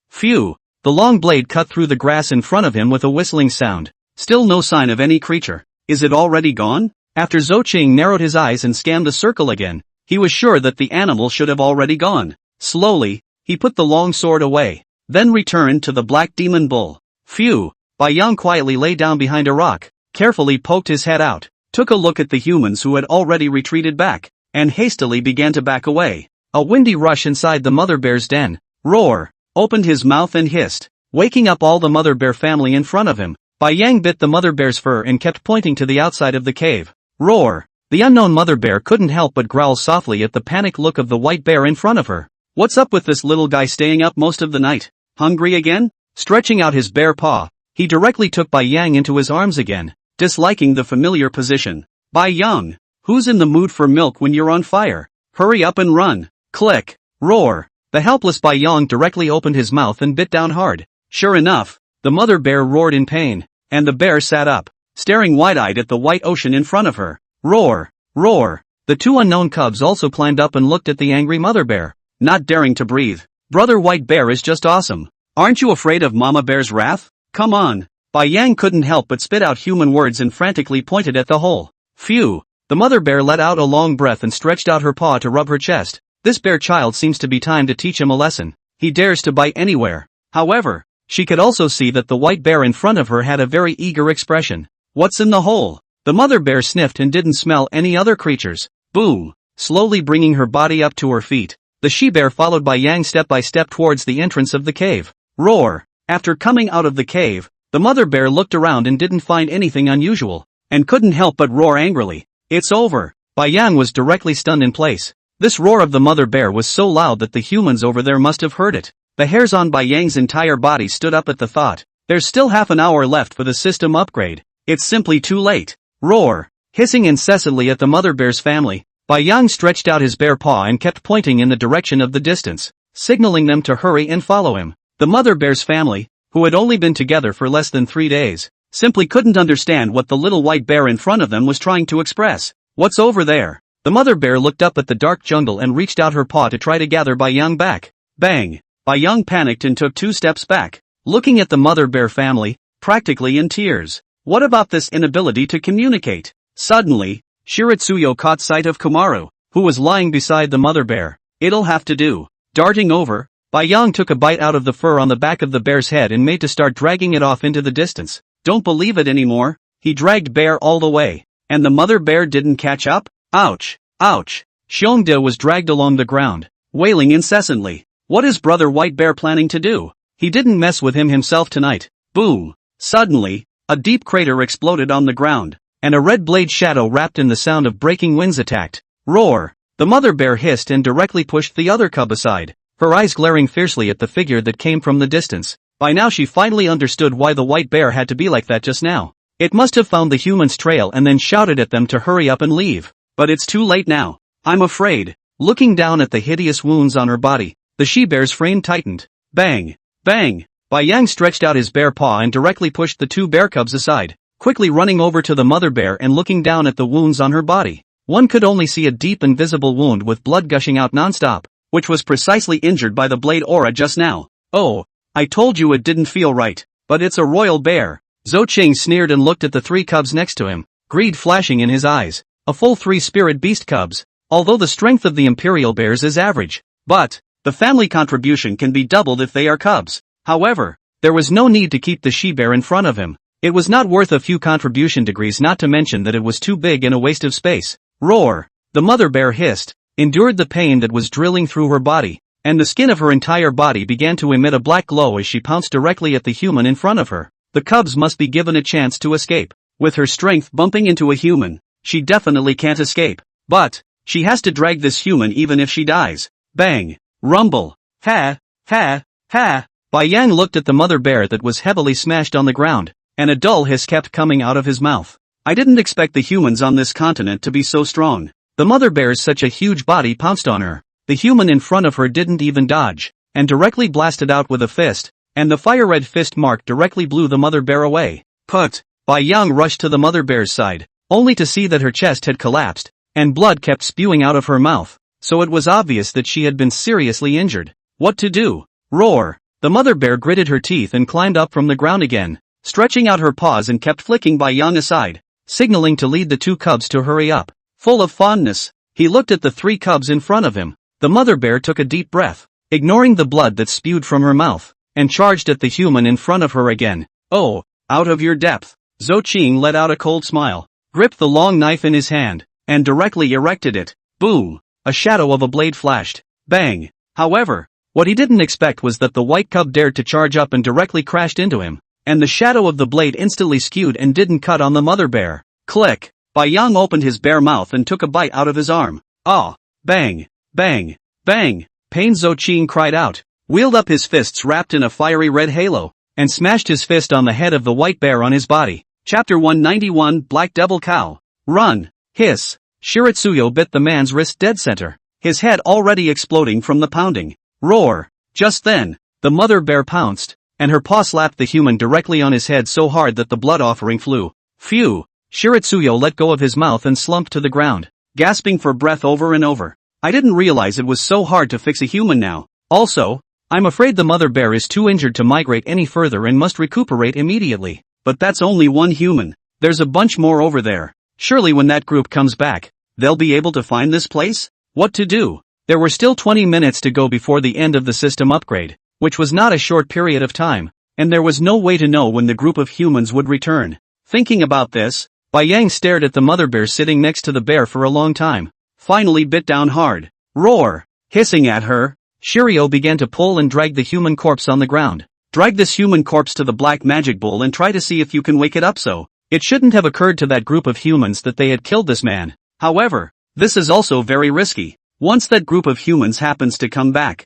Phew! The long blade cut through the grass in front of him with a whistling sound. Still no sign of any creature. Is it already gone? After Zhou Qing narrowed his eyes and scanned the circle again, he was sure that the animal should have already gone. Slowly, he put the long sword away, then returned to the black demon bull. Phew! Bai Yang quietly lay down behind a rock, carefully poked his head out, took a look at the humans who had already retreated back, and hastily began to back away. A windy rush inside the mother bear's den. Roar! Opened his mouth and hissed, waking up all the mother bear family in front of him. Bai Yang bit the mother bear's fur and kept pointing to the outside of the cave. Roar! The unknown mother bear couldn't help but growl softly at the panicked look of the white bear in front of her. What's up with this little guy staying up most of the night? Hungry again? Stretching out his bare paw, he directly took Bai Yang into his arms again, disliking the familiar position. Bai Yang, who's in the mood for milk when you're on fire? Hurry up and run. Click. Roar. The helpless Bai Yang directly opened his mouth and bit down hard. Sure enough, the mother bear roared in pain, and the bear sat up, staring wide-eyed at the white ocean in front of her. Roar! Roar! The two unknown cubs also climbed up and looked at the angry mother bear, not daring to breathe. Brother White Bear is just awesome. Aren't you afraid of Mama Bear's wrath? Come on. Bai Yang couldn't help but spit out human words and frantically pointed at the hole. Phew! The mother bear let out a long breath and stretched out her paw to rub her chest. This bear child seems to be time to teach him a lesson. He dares to bite anywhere. However, she could also see that the white bear in front of her had a very eager expression. What's in the hole? The mother bear sniffed and didn't smell any other creatures. Boom! Slowly bringing her body up to her feet, the she-bear followed Bai Yang step by step towards the entrance of the cave. Roar! After coming out of the cave, the mother bear looked around and didn't find anything unusual, and couldn't help but roar angrily. It's over! Bai Yang was directly stunned in place. This roar of the mother bear was so loud that the humans over there must have heard it. The hairs on Bai Yang's entire body stood up at the thought. There's still half an hour left for the system upgrade. It's simply too late. Roar! Hissing incessantly at the mother bear's family, Bai Yang stretched out his bare paw and kept pointing in the direction of the distance, signaling them to hurry and follow him. The mother bear's family, who had only been together for less than 3 days, simply couldn't understand what the little white bear in front of them was trying to express. What's over there? The mother bear looked up at the dark jungle and reached out her paw to try to gather Bai Yang back. Bang! Bai Yang panicked and took 2 steps back, looking at the mother bear family, practically in tears. What about this inability to communicate? Suddenly, Shiritsuyo caught sight of Komaru, who was lying beside the mother bear. It'll have to do. Darting over, Bai Yang took a bite out of the fur on the back of the bear's head and made to start dragging it off into the distance. Don't believe it anymore. He dragged bear all the way. And the mother bear didn't catch up? Ouch! Ouch! Xiongde was dragged along the ground, wailing incessantly. What is brother white bear planning to do? He didn't mess with him himself tonight. Boom! Suddenly, a deep crater exploded on the ground, and a red blade shadow wrapped in the sound of breaking winds attacked. Roar! The mother bear hissed and directly pushed the other cub aside, her eyes glaring fiercely at the figure that came from the distance. By now she finally understood why the white bear had to be like that just now. It must have found the humans' trail and then shouted at them to hurry up and leave. But it's too late now. I'm afraid. Looking down at the hideous wounds on her body, the she-bear's frame tightened. Bang! Bang! Bai Yang stretched out his bare paw and directly pushed the 2 bear cubs aside, quickly running over to the mother bear and looking down at the wounds on her body. One could only see a deep and visible wound with blood gushing out non-stop, which was precisely injured by the blade aura just now. Oh, I told you it didn't feel right, but it's a royal bear. Zhou Qing sneered and looked at the 3 cubs next to him, greed flashing in his eyes. A full 3 spirit beast cubs, although the strength of the imperial bears is average. But, the family contribution can be doubled if they are cubs. However, there was no need to keep the she-bear in front of him. It was not worth a few contribution degrees, not to mention that it was too big and a waste of space. Roar! The mother bear hissed, endured the pain that was drilling through her body, and the skin of her entire body began to emit a black glow as she pounced directly at the human in front of her. The cubs must be given a chance to escape. With her strength bumping into a human, she definitely can't escape. But, she has to drag this human even if she dies. Bang! Rumble! Ha! Ha! Ha! Bai Yang looked at the mother bear that was heavily smashed on the ground, and a dull hiss kept coming out of his mouth. I didn't expect the humans on this continent to be so strong. The mother bear's such a huge body pounced on her. The human in front of her didn't even dodge, and directly blasted out with a fist, and the fire-red fist mark directly blew the mother bear away. Put! Bai Yang rushed to the mother bear's side, only to see that her chest had collapsed, and blood kept spewing out of her mouth, so it was obvious that she had been seriously injured. What to do? Roar! The mother bear gritted her teeth and climbed up from the ground again, stretching out her paws and kept flicking Bai Yang aside, signaling to lead the 2 cubs to hurry up. Full of fondness, he looked at the 3 cubs in front of him. The mother bear took a deep breath, ignoring the blood that spewed from her mouth, and charged at the human in front of her again. Oh, out of your depth. Zhou Qing let out a cold smile, gripped the long knife in his hand, and directly erected it. Boom! A shadow of a blade flashed. Bang! However, what he didn't expect was that the white cub dared to charge up and directly crashed into him, and the shadow of the blade instantly skewed and didn't cut on the mother bear. Click! Bai Yang opened his bare mouth and took a bite out of his arm. Ah! Bang! Bang! Bang! Pain! Zhou Qing cried out, wheeled up his fists wrapped in a fiery red halo, and smashed his fist on the head of the white bear on his body. Chapter 191 Black Devil Cow. Run! Hiss! Shiritsuyo bit the man's wrist dead center, his head already exploding from the pounding. Roar! Just then, the mother bear pounced, and her paw slapped the human directly on his head so hard that the blood offering flew. Phew! Shiritsuyo let go of his mouth and slumped to the ground, gasping for breath over and over. I didn't realize it was so hard to fix a human now. Also, I'm afraid the mother bear is too injured to migrate any further and must recuperate immediately. but that's only one human. There's a bunch more over there. Surely when that group comes back, they'll be able to find this place? What to do? There were still 20 minutes to go before the end of the system upgrade, which was not a short period of time, and there was no way to know when the group of humans would return. Thinking about this, Bai Yang stared at the mother bear sitting next to the bear for a long time. Finally bit down hard. Roar! Hissing at her, Shiryu began to pull and drag the human corpse on the ground. Drag this human corpse to the black magic bowl and try to see if you can wake it up so. It shouldn't have occurred to that group of humans that they had killed this man. However, this is also very risky. Once that group of humans happens to come back,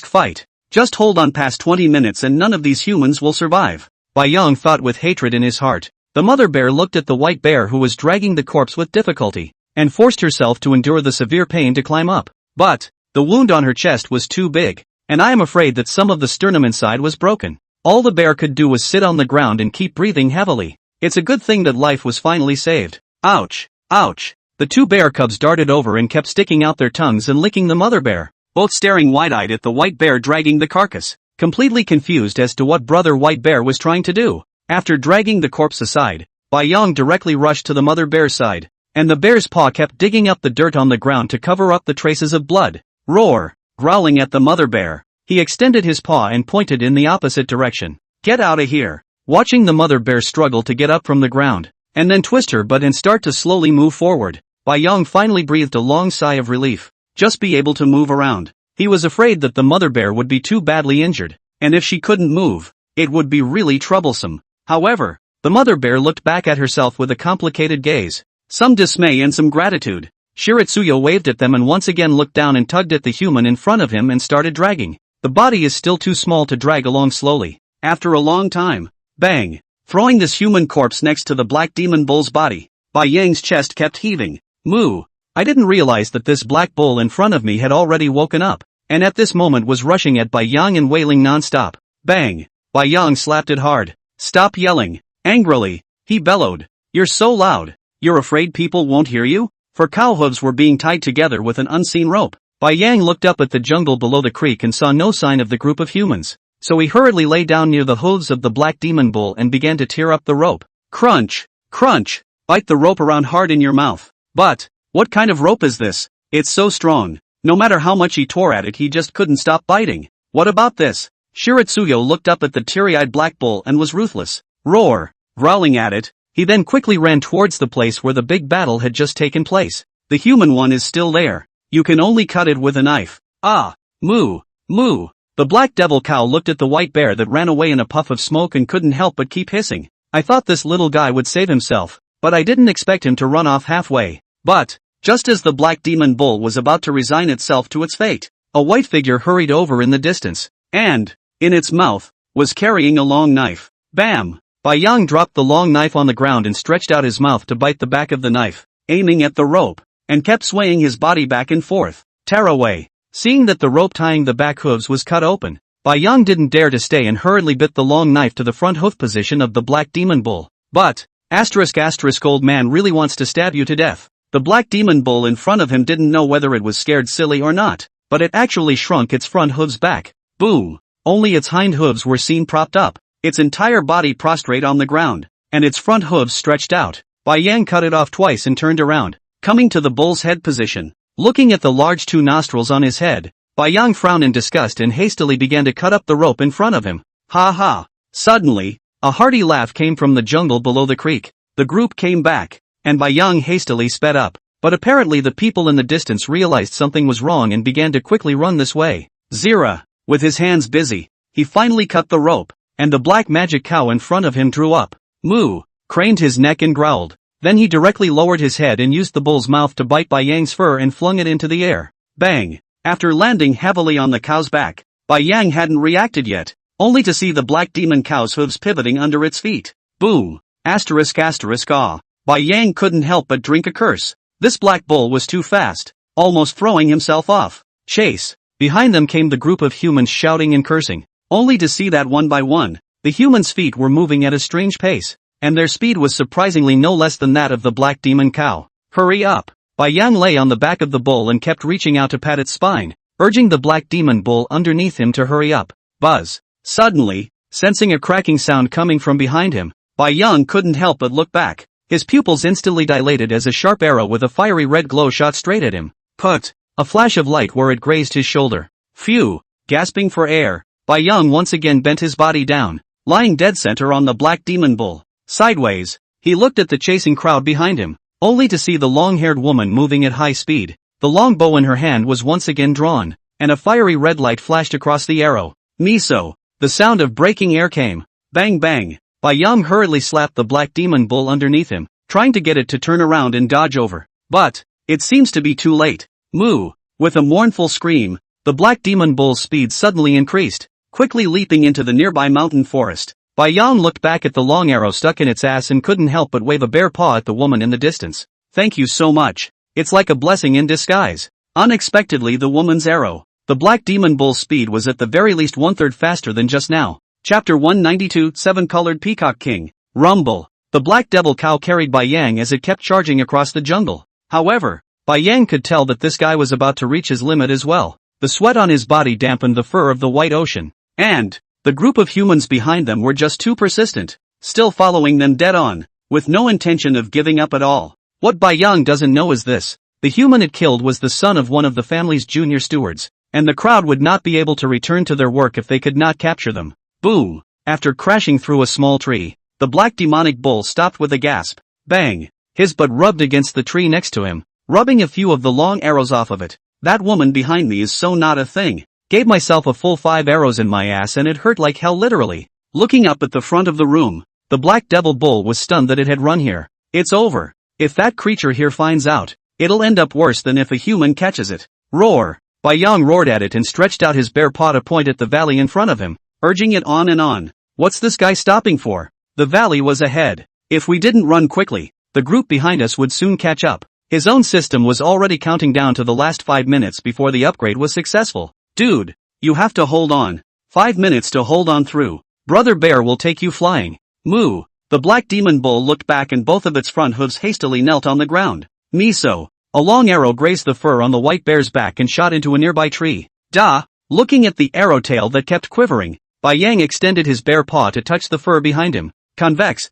fight. Just hold on past 20 minutes and none of these humans will survive. Bai Yang thought with hatred in his heart. The mother bear looked at the white bear who was dragging the corpse with difficulty, and forced herself to endure the severe pain to climb up. But, the wound on her chest was too big, and I am afraid that some of the sternum inside was broken. All the bear could do was sit on the ground and keep breathing heavily. It's a good thing that life was finally saved. Ouch! Ouch! The two bear cubs darted over and kept sticking out their tongues and licking the mother bear, both staring wide-eyed at the white bear dragging the carcass, completely confused as to what brother white bear was trying to do. After dragging the corpse aside, Bai Yang directly rushed to the mother bear's side, and the bear's paw kept digging up the dirt on the ground to cover up the traces of blood. Roar! Growling at the mother bear, he extended his paw and pointed in the opposite direction. Get out of here! Watching the mother bear struggle to get up from the ground, and then twist her butt and start to slowly move forward, Bai Yang finally breathed a long sigh of relief. Just be able to move around. He was afraid that the mother bear would be too badly injured, and if she couldn't move, it would be really troublesome. However, the mother bear looked back at herself with a complicated gaze, some dismay and some gratitude. Shiritsuya waved at them and once again looked down and tugged at the human in front of him and started dragging. The body is still too small to drag along slowly. After a long time, bang! Throwing this human corpse next to the black demon bull's body, Bai Yang's chest kept heaving. Moo! I didn't realize that this black bull in front of me had already woken up, and at this moment was rushing at Bai Yang and wailing non-stop. Bang! Bai Yang slapped it hard. Stop yelling! Angrily, he bellowed. You're so loud. You're afraid people won't hear you? For cow hooves were being tied together with an unseen rope. Bai Yang looked up at the jungle below the creek and saw no sign of the group of humans, so he hurriedly lay down near the hooves of the black demon bull and began to tear up the rope. Crunch! Crunch! Bite the rope around hard in your mouth. But, what kind of rope is this? It's so strong. No matter how much he tore at it, he just couldn't stop biting. What about this? Shiritsuyo looked up at the teary-eyed black bull and was ruthless. Roar! Growling at it, he then quickly ran towards the place where the big battle had just taken place. The human one is still there. You can only cut it with a knife. Ah! Moo! Moo! The black devil cow looked at the white bear that ran away in a puff of smoke and couldn't help but keep hissing. I thought this little guy would save himself, but I didn't expect him to run off halfway. But, just as the black demon bull was about to resign itself to its fate, a white figure hurried over in the distance, and, in its mouth, was carrying a long knife. Bam! Bai Yang dropped the long knife on the ground and stretched out his mouth to bite the back of the knife, aiming at the rope, and kept swaying his body back and forth. Tear away. Seeing that the rope tying the back hooves was cut open, Bai Yang didn't dare to stay and hurriedly bit the long knife to the front hoof position of the black demon bull. But, old man really wants to stab you to death. The black demon bull in front of him didn't know whether it was scared silly or not, but it actually shrunk its front hooves back. Boom! Only its hind hooves were seen propped up, its entire body prostrate on the ground, and its front hooves stretched out. Bai Yang cut it off twice and turned around, coming to the bull's head position. Looking at the large two nostrils on his head, Bai Yang frowned in disgust and hastily began to cut up the rope in front of him. Ha ha! Suddenly, a hearty laugh came from the jungle below the creek. The group came back, and Bai Yang hastily sped up, but apparently the people in the distance realized something was wrong and began to quickly run this way. Zira, with his hands busy, he finally cut the rope, and the black magic cow in front of him drew up. Moo! Craned his neck and growled. Then he directly lowered his head and used the bull's mouth to bite Bai Yang's fur and flung it into the air. Bang! After landing heavily on the cow's back, Bai Yang hadn't reacted yet, only to see the black demon cow's hooves pivoting under its feet. Boom! Ah! Bai Yang couldn't help but drink a curse. This black bull was too fast, almost throwing himself off. Chase! Behind them came the group of humans shouting and cursing, only to see that one by one, the humans' feet were moving at a strange pace, and their speed was surprisingly no less than that of the black demon cow. Hurry up! Bai Yang lay on the back of the bull and kept reaching out to pat its spine, urging the black demon bull underneath him to hurry up. Buzz! Suddenly, sensing a cracking sound coming from behind him. Bai Yang couldn't help but look back. His pupils instantly dilated as a sharp arrow with a fiery red glow shot straight at him. Put! A flash of light where it grazed his shoulder. Phew! Gasping for air, Bai Yang once again bent his body down, lying dead center on the black demon bull. Sideways, he looked at the chasing crowd behind him, only to see the long-haired woman moving at high speed. The long bow in her hand was once again drawn, and a fiery red light flashed across the arrow. Miso! The sound of breaking air came. Bang bang! Bai Yang hurriedly slapped the black demon bull underneath him, trying to get it to turn around and dodge over. But, it seems to be too late. Moo! With a mournful scream, the black demon bull's speed suddenly increased, quickly leaping into the nearby mountain forest. Bai Yang looked back at the long arrow stuck in its ass and couldn't help but wave a bare paw at the woman in the distance. Thank you so much. It's like a blessing in disguise. Unexpectedly the woman's arrow. The black demon bull's speed was at the very least 1/3 faster than just now. Chapter 192, 7-Colored Peacock King. Rumble. The black devil cow carried Bai Yang as it kept charging across the jungle. However, Bai Yang could tell that this guy was about to reach his limit as well. The sweat on his body dampened the fur of the white ocean. And the group of humans behind them were just too persistent, still following them dead on, with no intention of giving up at all. What Bai Yang doesn't know is this: the human it killed was the son of one of the family's junior stewards, and the crowd would not be able to return to their work if they could not capture them. Boom! After crashing through a small tree, the black demonic bull stopped with a gasp. Bang! His butt rubbed against the tree next to him, rubbing a few of the long arrows off of it. That woman behind me is so not a thing. Gave myself a full 5 arrows in my ass and it hurt like hell literally. Looking up at the front of the room, the black devil bull was stunned that it had run here. It's over. If that creature here finds out, it'll end up worse than if a human catches it. Roar! Bai Yang roared at it and stretched out his bare paw to point at the valley in front of him, urging it on and on. What's this guy stopping for? The valley was ahead. If we didn't run quickly, the group behind us would soon catch up. His own system was already counting down to the last 5 minutes before the upgrade was successful. Dude, you have to hold on. 5 minutes to hold on through. Brother Bear will take you flying. Moo! The black demon bull looked back and both of its front hooves hastily knelt on the ground. Miso! A long arrow grazed the fur on the white bear's back and shot into a nearby tree. Da! Looking at the arrow tail that kept quivering, Bai Yang extended his bare paw to touch the fur behind him. Convex,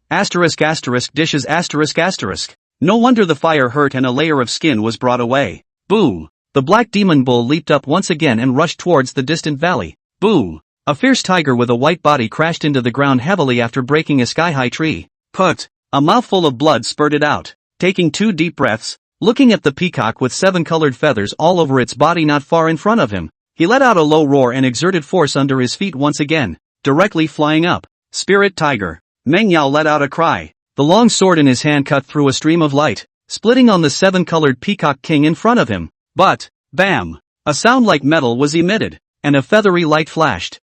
dishes ***. No wonder the fire hurt and a layer of skin was brought away. Boom! The black demon bull leaped up once again and rushed towards the distant valley. Boom! A fierce tiger with a white body crashed into the ground heavily after breaking a sky-high tree. Put! A mouthful of blood spurted out. Taking 2 deep breaths, looking at the peacock with 7 colored feathers all over its body not far in front of him, he let out a low roar and exerted force under his feet once again, directly flying up. Spirit Tiger. Meng Yao let out a cry. The long sword in his hand cut through a stream of light, splitting on the 7-colored peacock king in front of him. But, bam! A sound like metal was emitted, and a feathery light flashed.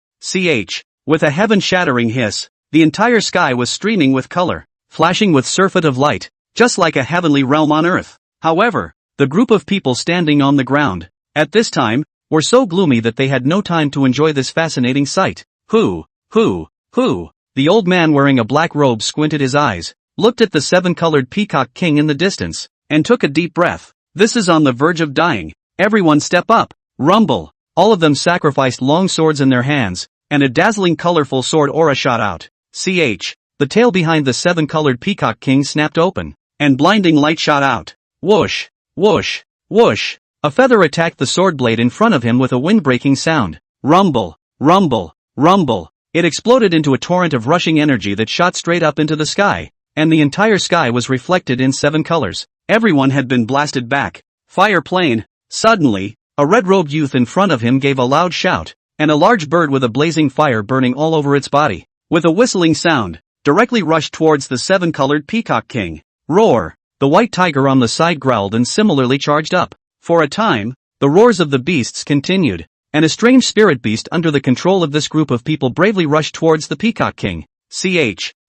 With a heaven-shattering hiss, the entire sky was streaming with color, flashing with surfeit of light, just like a heavenly realm on earth. However, the group of people standing on the ground, at this time, were so gloomy that they had no time to enjoy this fascinating sight. Who? The old man wearing a black robe squinted his eyes, looked at the 7-colored peacock king in the distance, and took a deep breath. This is on the verge of dying. Everyone step up. Rumble. All of them sacrificed long swords in their hands, and a dazzling colorful sword aura shot out. The tail behind the 7-colored peacock king snapped open, and blinding light shot out. Whoosh, whoosh, whoosh. A feather attacked the sword blade in front of him with a wind-breaking sound. Rumble, rumble, rumble. It exploded into a torrent of rushing energy that shot straight up into the sky, and the entire sky was reflected in 7 colors. Everyone had been blasted back. Fire plane. Suddenly, a red-robed youth in front of him gave a loud shout, and a large bird with a blazing fire burning all over its body, with a whistling sound, directly rushed towards the 7-colored peacock king. Roar! The white tiger on the side growled and similarly charged up. For a time, the roars of the beasts continued, and a strange spirit beast under the control of this group of people bravely rushed towards the peacock king.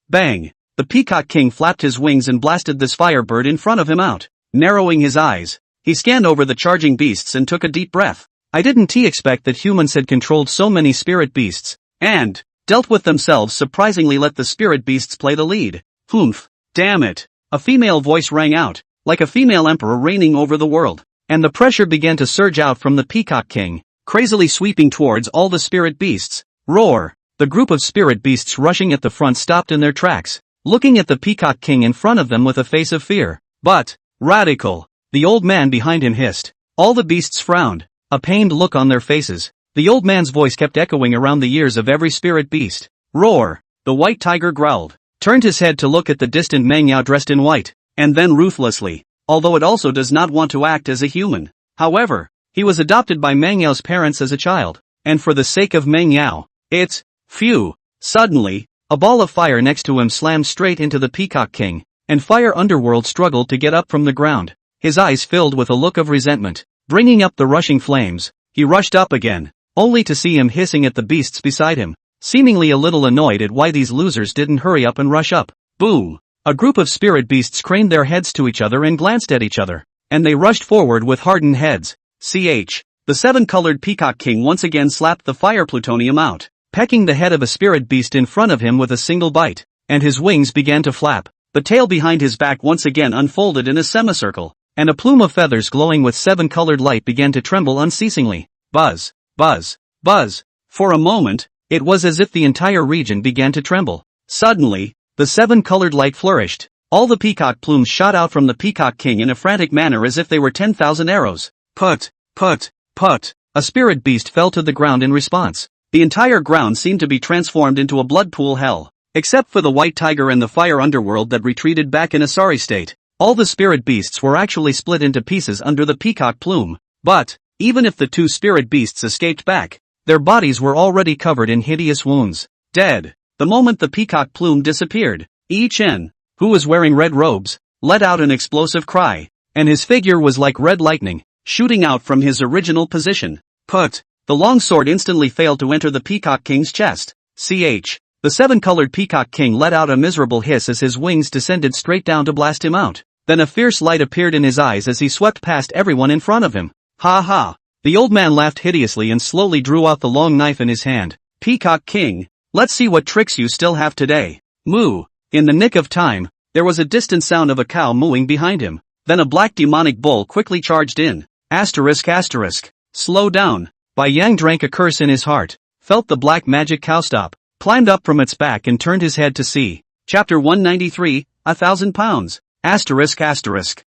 Bang! The peacock king flapped his wings and blasted this firebird in front of him out. Narrowing his eyes, he scanned over the charging beasts and took a deep breath. I didn't expect that humans had controlled so many spirit beasts, and dealt with themselves surprisingly let the spirit beasts play the lead. Humph! Damn it! A female voice rang out, like a female emperor reigning over the world, and the pressure began to surge out from the peacock king, crazily sweeping towards all the spirit beasts. Roar! The group of spirit beasts rushing at the front stopped in their tracks, looking at the Peacock King in front of them with a face of fear. But, radical, the old man behind him hissed. All the beasts frowned, a pained look on their faces. The old man's voice kept echoing around the ears of every spirit beast. Roar! The white tiger growled, turned his head to look at the distant manhwa dressed in white, and then ruthlessly, although it also does not want to act as a human. However, he was adopted by manhwa's parents as a child, and for the sake of manhwa, phew. Suddenly, a ball of fire next to him slammed straight into the Peacock King, and Fire Underworld struggled to get up from the ground. His eyes filled with a look of resentment. Bringing up the rushing flames, he rushed up again, only to see him hissing at the beasts beside him, seemingly a little annoyed at why these losers didn't hurry up and rush up. Boom! A group of spirit beasts craned their heads to each other and glanced at each other, and they rushed forward with hardened heads. The seven-colored Peacock King once again slapped the fire plutonium out, pecking the head of a spirit beast in front of him with a single bite, and his wings began to flap. The tail behind his back once again unfolded in a semicircle, and a plume of feathers glowing with seven-colored light began to tremble unceasingly. Buzz, buzz, buzz. For a moment, it was as if the entire region began to tremble. Suddenly, the seven-colored light flourished. All the peacock plumes shot out from the Peacock King in a frantic manner as if they were 10,000 arrows. Put, put, put. A spirit beast fell to the ground in response. The entire ground seemed to be transformed into a blood pool hell. Except for the white tiger and the fire underworld that retreated back in a sorry state, all the spirit beasts were actually split into pieces under the peacock plume. But, even if the two spirit beasts escaped back, their bodies were already covered in hideous wounds. Dead. The moment the peacock plume disappeared, Chen, who was wearing red robes, let out an explosive cry, and his figure was like red lightning, shooting out from his original position. Put. The long sword instantly failed to enter the Peacock King's chest. The seven-colored Peacock King let out a miserable hiss as his wings descended straight down to blast him out. Then a fierce light appeared in his eyes as he swept past everyone in front of him. Ha ha! The old man laughed hideously and slowly drew out the long knife in his hand. Peacock King, let's see what tricks you still have today. Moo! In the nick of time, there was a distant sound of a cow mooing behind him. Then a black demonic bull quickly charged in. ***. Slow down. Bai Yang drank a curse in his heart, felt the black magic cow stop, climbed up from its back and turned his head to see. Chapter 193, 1,000 pounds. ***.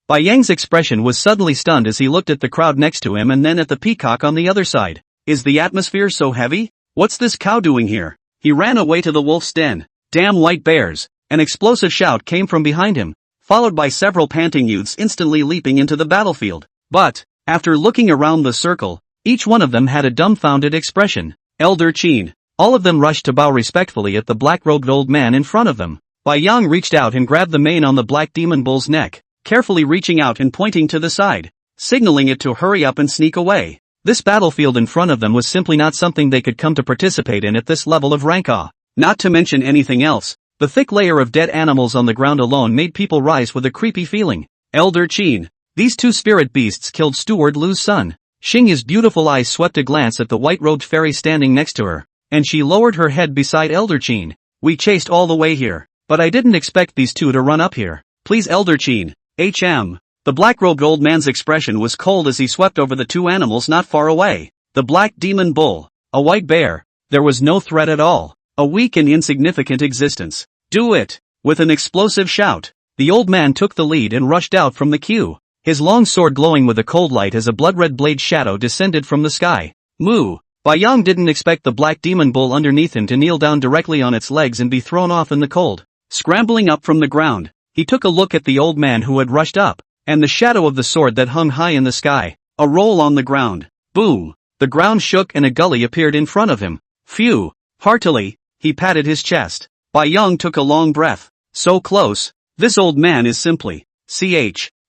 Bai Yang's expression was suddenly stunned as he looked at the crowd next to him and then at the peacock on the other side. Is the atmosphere so heavy? What's this cow doing here? He ran away to the wolf's den. Damn white bears! An explosive shout came from behind him, followed by several panting youths instantly leaping into the battlefield. But, after looking around the circle, each one of them had a dumbfounded expression. Elder Qin. All of them rushed to bow respectfully at the black-robed old man in front of them. Bai Yang reached out and grabbed the mane on the black demon bull's neck, carefully reaching out and pointing to the side, signaling it to hurry up and sneak away. This battlefield in front of them was simply not something they could come to participate in at this level of rank. Not to mention anything else, the thick layer of dead animals on the ground alone made people rise with a creepy feeling. Elder Qin. These two spirit beasts killed Steward Lu's son. Xingya's beautiful eyes swept a glance at the white-robed fairy standing next to her, and she lowered her head beside Elder Qin. We chased all the way here, but I didn't expect these two to run up here. Please Elder Qin. The black-robed old man's expression was cold as he swept over the two animals not far away. The black demon bull, a white bear. There was no threat at all. A weak and insignificant existence. Do it! With an explosive shout, the old man took the lead and rushed out from the queue, his long sword glowing with a cold light as a blood-red blade shadow descended from the sky. Moo! Bai Yang didn't expect the black demon bull underneath him to kneel down directly on its legs and be thrown off in the cold. Scrambling up from the ground, he took a look at the old man who had rushed up, and the shadow of the sword that hung high in the sky. A roll on the ground. Boom! The ground shook and a gully appeared in front of him. Phew! Heartily, he patted his chest. Bai Yang took a long breath. So close. This old man is simply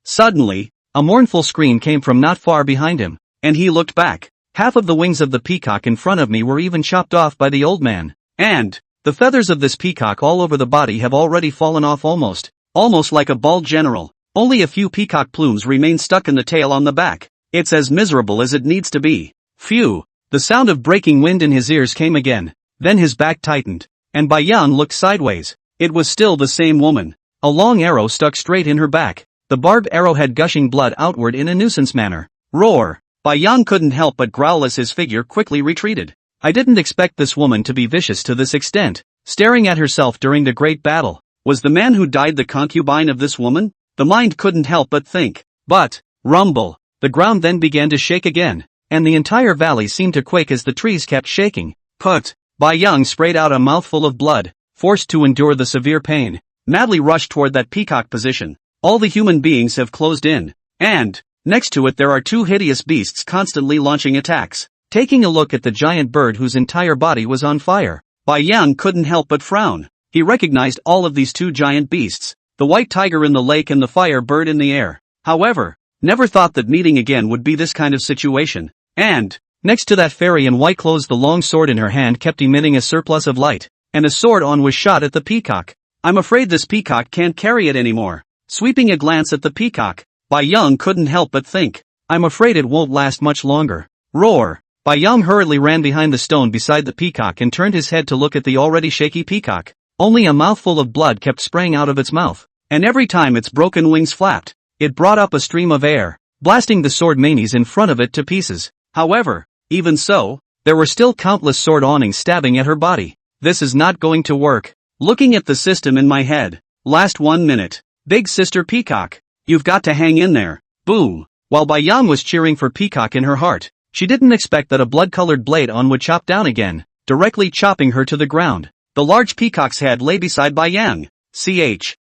Suddenly, a mournful scream came from not far behind him, and he looked back. Half of the wings of the peacock in front of me were even chopped off by the old man. And, the feathers of this peacock all over the body have already fallen off almost like a bald general. Only a few peacock plumes remain stuck in the tail on the back. It's as miserable as it needs to be. Phew! The sound of breaking wind in his ears came again. Then his back tightened, and Bai Yang looked sideways. It was still the same woman. A long arrow stuck straight in her back, the barbed arrowhead gushing blood outward in a nuisance manner. Roar! Bai Yang couldn't help but growl as his figure quickly retreated. I didn't expect this woman to be vicious to this extent, staring at herself during the great battle. Was the man who died the concubine of this woman? The mind couldn't help but think. But, rumble, the ground then began to shake again, and the entire valley seemed to quake as the trees kept shaking. Bai Yang sprayed out a mouthful of blood, forced to endure the severe pain, madly rushed toward that peacock position. All the human beings have closed in, and, next to it there are two hideous beasts constantly launching attacks. Taking a look at the giant bird whose entire body was on fire, Bai Yang couldn't help but frown. He recognized all of these two giant beasts, the white tiger in the lake and the fire bird in the air. However, never thought that meeting again would be this kind of situation. And, next to that fairy in white clothes, the long sword in her hand kept emitting a surplus of light, and a sword on was shot at the peacock. I'm afraid this peacock can't carry it anymore. Sweeping a glance at the peacock, Bai Yang couldn't help but think, I'm afraid it won't last much longer. Roar! Bai Yang hurriedly ran behind the stone beside the peacock and turned his head to look at the already shaky peacock. Only a mouthful of blood kept spraying out of its mouth, and every time its broken wings flapped, it brought up a stream of air, blasting the sword manes in front of it to pieces. However, even so, there were still countless sword awnings stabbing at her body. This is not going to work. Looking at the system in my head. Last 1 minute. Big sister Peacock. You've got to hang in there. Boom. While Bai Yang was cheering for Peacock in her heart, she didn't expect that a blood-colored blade on would chop down again, directly chopping her to the ground. The large peacock's head lay beside Bai Yang.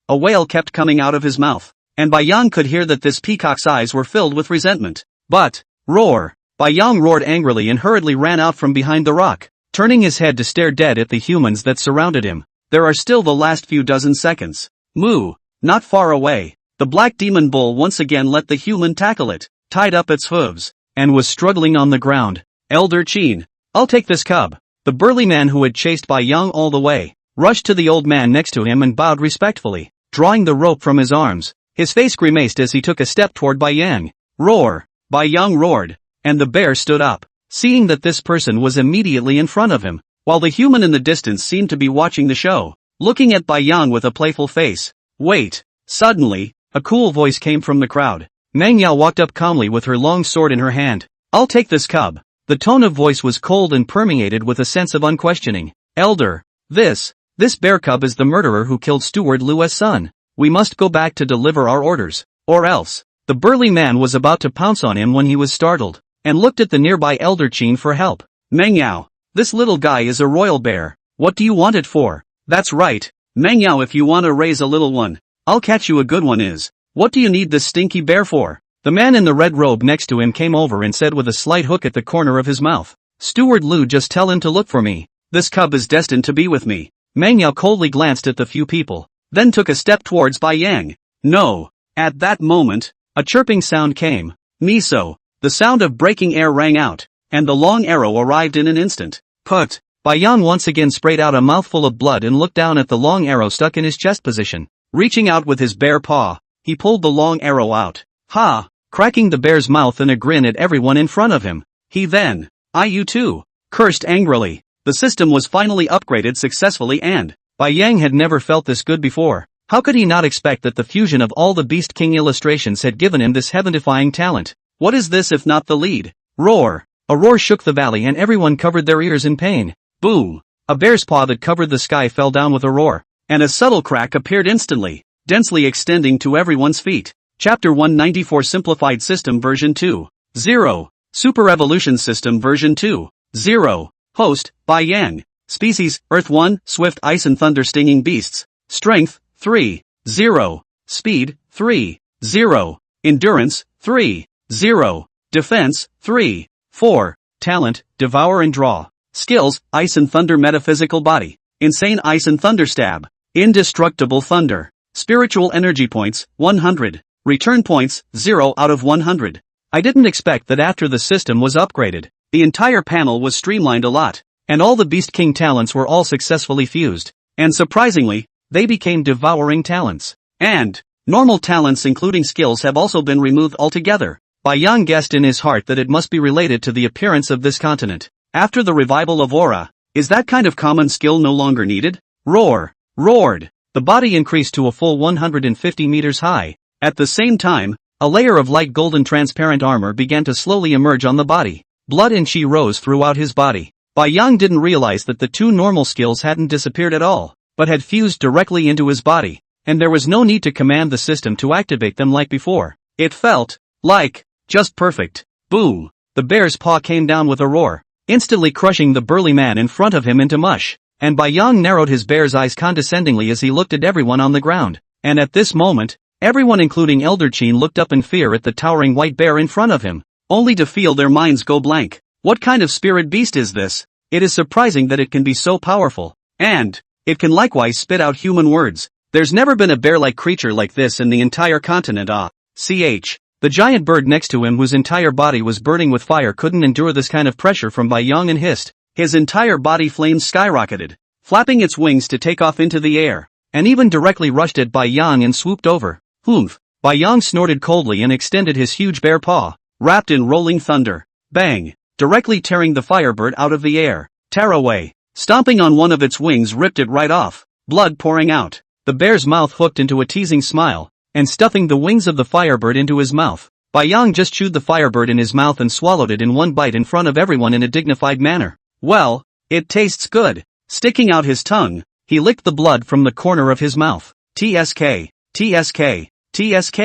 A wail kept coming out of his mouth, and Bai Yang could hear that this peacock's eyes were filled with resentment. But, roar! Bai Yang roared angrily and hurriedly ran out from behind the rock, turning his head to stare dead at the humans that surrounded him. There are still the last few dozen seconds. Moo! Not far away, the black demon bull once again let the human tackle it, tied up its hooves, and was struggling on the ground. Elder Qin, I'll take this cub. The burly man who had chased Bai Yang all the way, rushed to the old man next to him and bowed respectfully, drawing the rope from his arms. His face grimaced as he took a step toward Bai Yang. Roar! Bai Yang roared, and the bear stood up, seeing that this person was immediately in front of him, while the human in the distance seemed to be watching the show, looking at Bai Yang with a playful face. Wait! Suddenly, a cool voice came from the crowd. Meng Yao walked up calmly with her long sword in her hand. I'll take this cub. The tone of voice was cold and permeated with a sense of unquestioning. Elder, this bear cub is the murderer who killed Steward Lu's son. We must go back to deliver our orders, or else. The burly man was about to pounce on him when he was startled, and looked at the nearby Elder Qin for help. Meng Yao, this little guy is a royal bear. What do you want it for? That's right, Meng Yao, if you want to raise a little one, I'll catch you a good one is. What do you need this stinky bear for? The man in the red robe next to him came over and said with a slight hook at the corner of his mouth. Steward Lu, just tell him to look for me. This cub is destined to be with me. Meng Yao coldly glanced at the few people, then took a step towards Bai Yang. No. At that moment, a chirping sound came. Miso. The sound of breaking air rang out, and the long arrow arrived in an instant. Bai Yang once again sprayed out a mouthful of blood and looked down at the long arrow stuck in his chest position. Reaching out with his bare paw, he pulled the long arrow out. Ha! Cracking the bear's mouth in a grin at everyone in front of him. He then, you too, cursed angrily. The system was finally upgraded successfully and, Bai Yang had never felt this good before. How could he not expect that the fusion of all the Beast King illustrations had given him this heaven-defying talent? What is this if not the lead? Roar! A roar shook the valley and everyone covered their ears in pain. Boom! A bear's paw that covered the sky fell down with a roar, and a subtle crack appeared instantly, densely extending to everyone's feet. Chapter 194 Simplified System Version 2.0 Super Evolution System Version 2.0 Host, Bai Yang. Species, Earth 1, Swift Ice and Thunder Stinging Beasts. Strength, 3.0 Speed, 3.0 Endurance, 3.0 Defense, 3.4 Talent, Devour and Draw. Skills, Ice and Thunder Metaphysical Body. Insane Ice and Thunder Stab. Indestructible Thunder. Spiritual Energy Points, 100. Return points, 0 out of 100. I didn't expect that after the system was upgraded, the entire panel was streamlined a lot, and all the Beast King talents were all successfully fused, and surprisingly, they became devouring talents. And, normal talents including skills have also been removed altogether. Bai Yang guessed in his heart that it must be related to the appearance of this continent. After the revival of Aura, is that kind of common skill no longer needed? Roar! Roared! The body increased to a full 150 meters high. At the same time, a layer of light golden transparent armor began to slowly emerge on the body. Blood and chi rose throughout his body. Bai Yang didn't realize that the two normal skills hadn't disappeared at all, but had fused directly into his body, and there was no need to command the system to activate them like before. It felt like just perfect. Boom! The bear's paw came down with a roar, instantly crushing the burly man in front of him into mush, and Bai Yang narrowed his bear's eyes condescendingly as he looked at everyone on the ground, and at this moment, everyone including Elder Qin looked up in fear at the towering white bear in front of him, only to feel their minds go blank. What kind of spirit beast is this? It is surprising that it can be so powerful, and it can likewise spit out human words. There's never been a bear-like creature like this in the entire continent. The giant bird next to him, whose entire body was burning with fire, couldn't endure this kind of pressure from Bai Yang and hissed. His entire body flames skyrocketed, flapping its wings to take off into the air, and even directly rushed at Bai Yang and swooped over. Humph! Bai Yang snorted coldly and extended his huge bear paw, wrapped in rolling thunder. Bang! Directly tearing the firebird out of the air. Tear away. Stomping on one of its wings ripped it right off, blood pouring out. The bear's mouth hooked into a teasing smile, and stuffing the wings of the firebird into his mouth. Bai Yang just chewed the firebird in his mouth and swallowed it in one bite in front of everyone in a dignified manner. Well, it tastes good. Sticking out his tongue, he licked the blood from the corner of his mouth. TSK, TSK, TSK.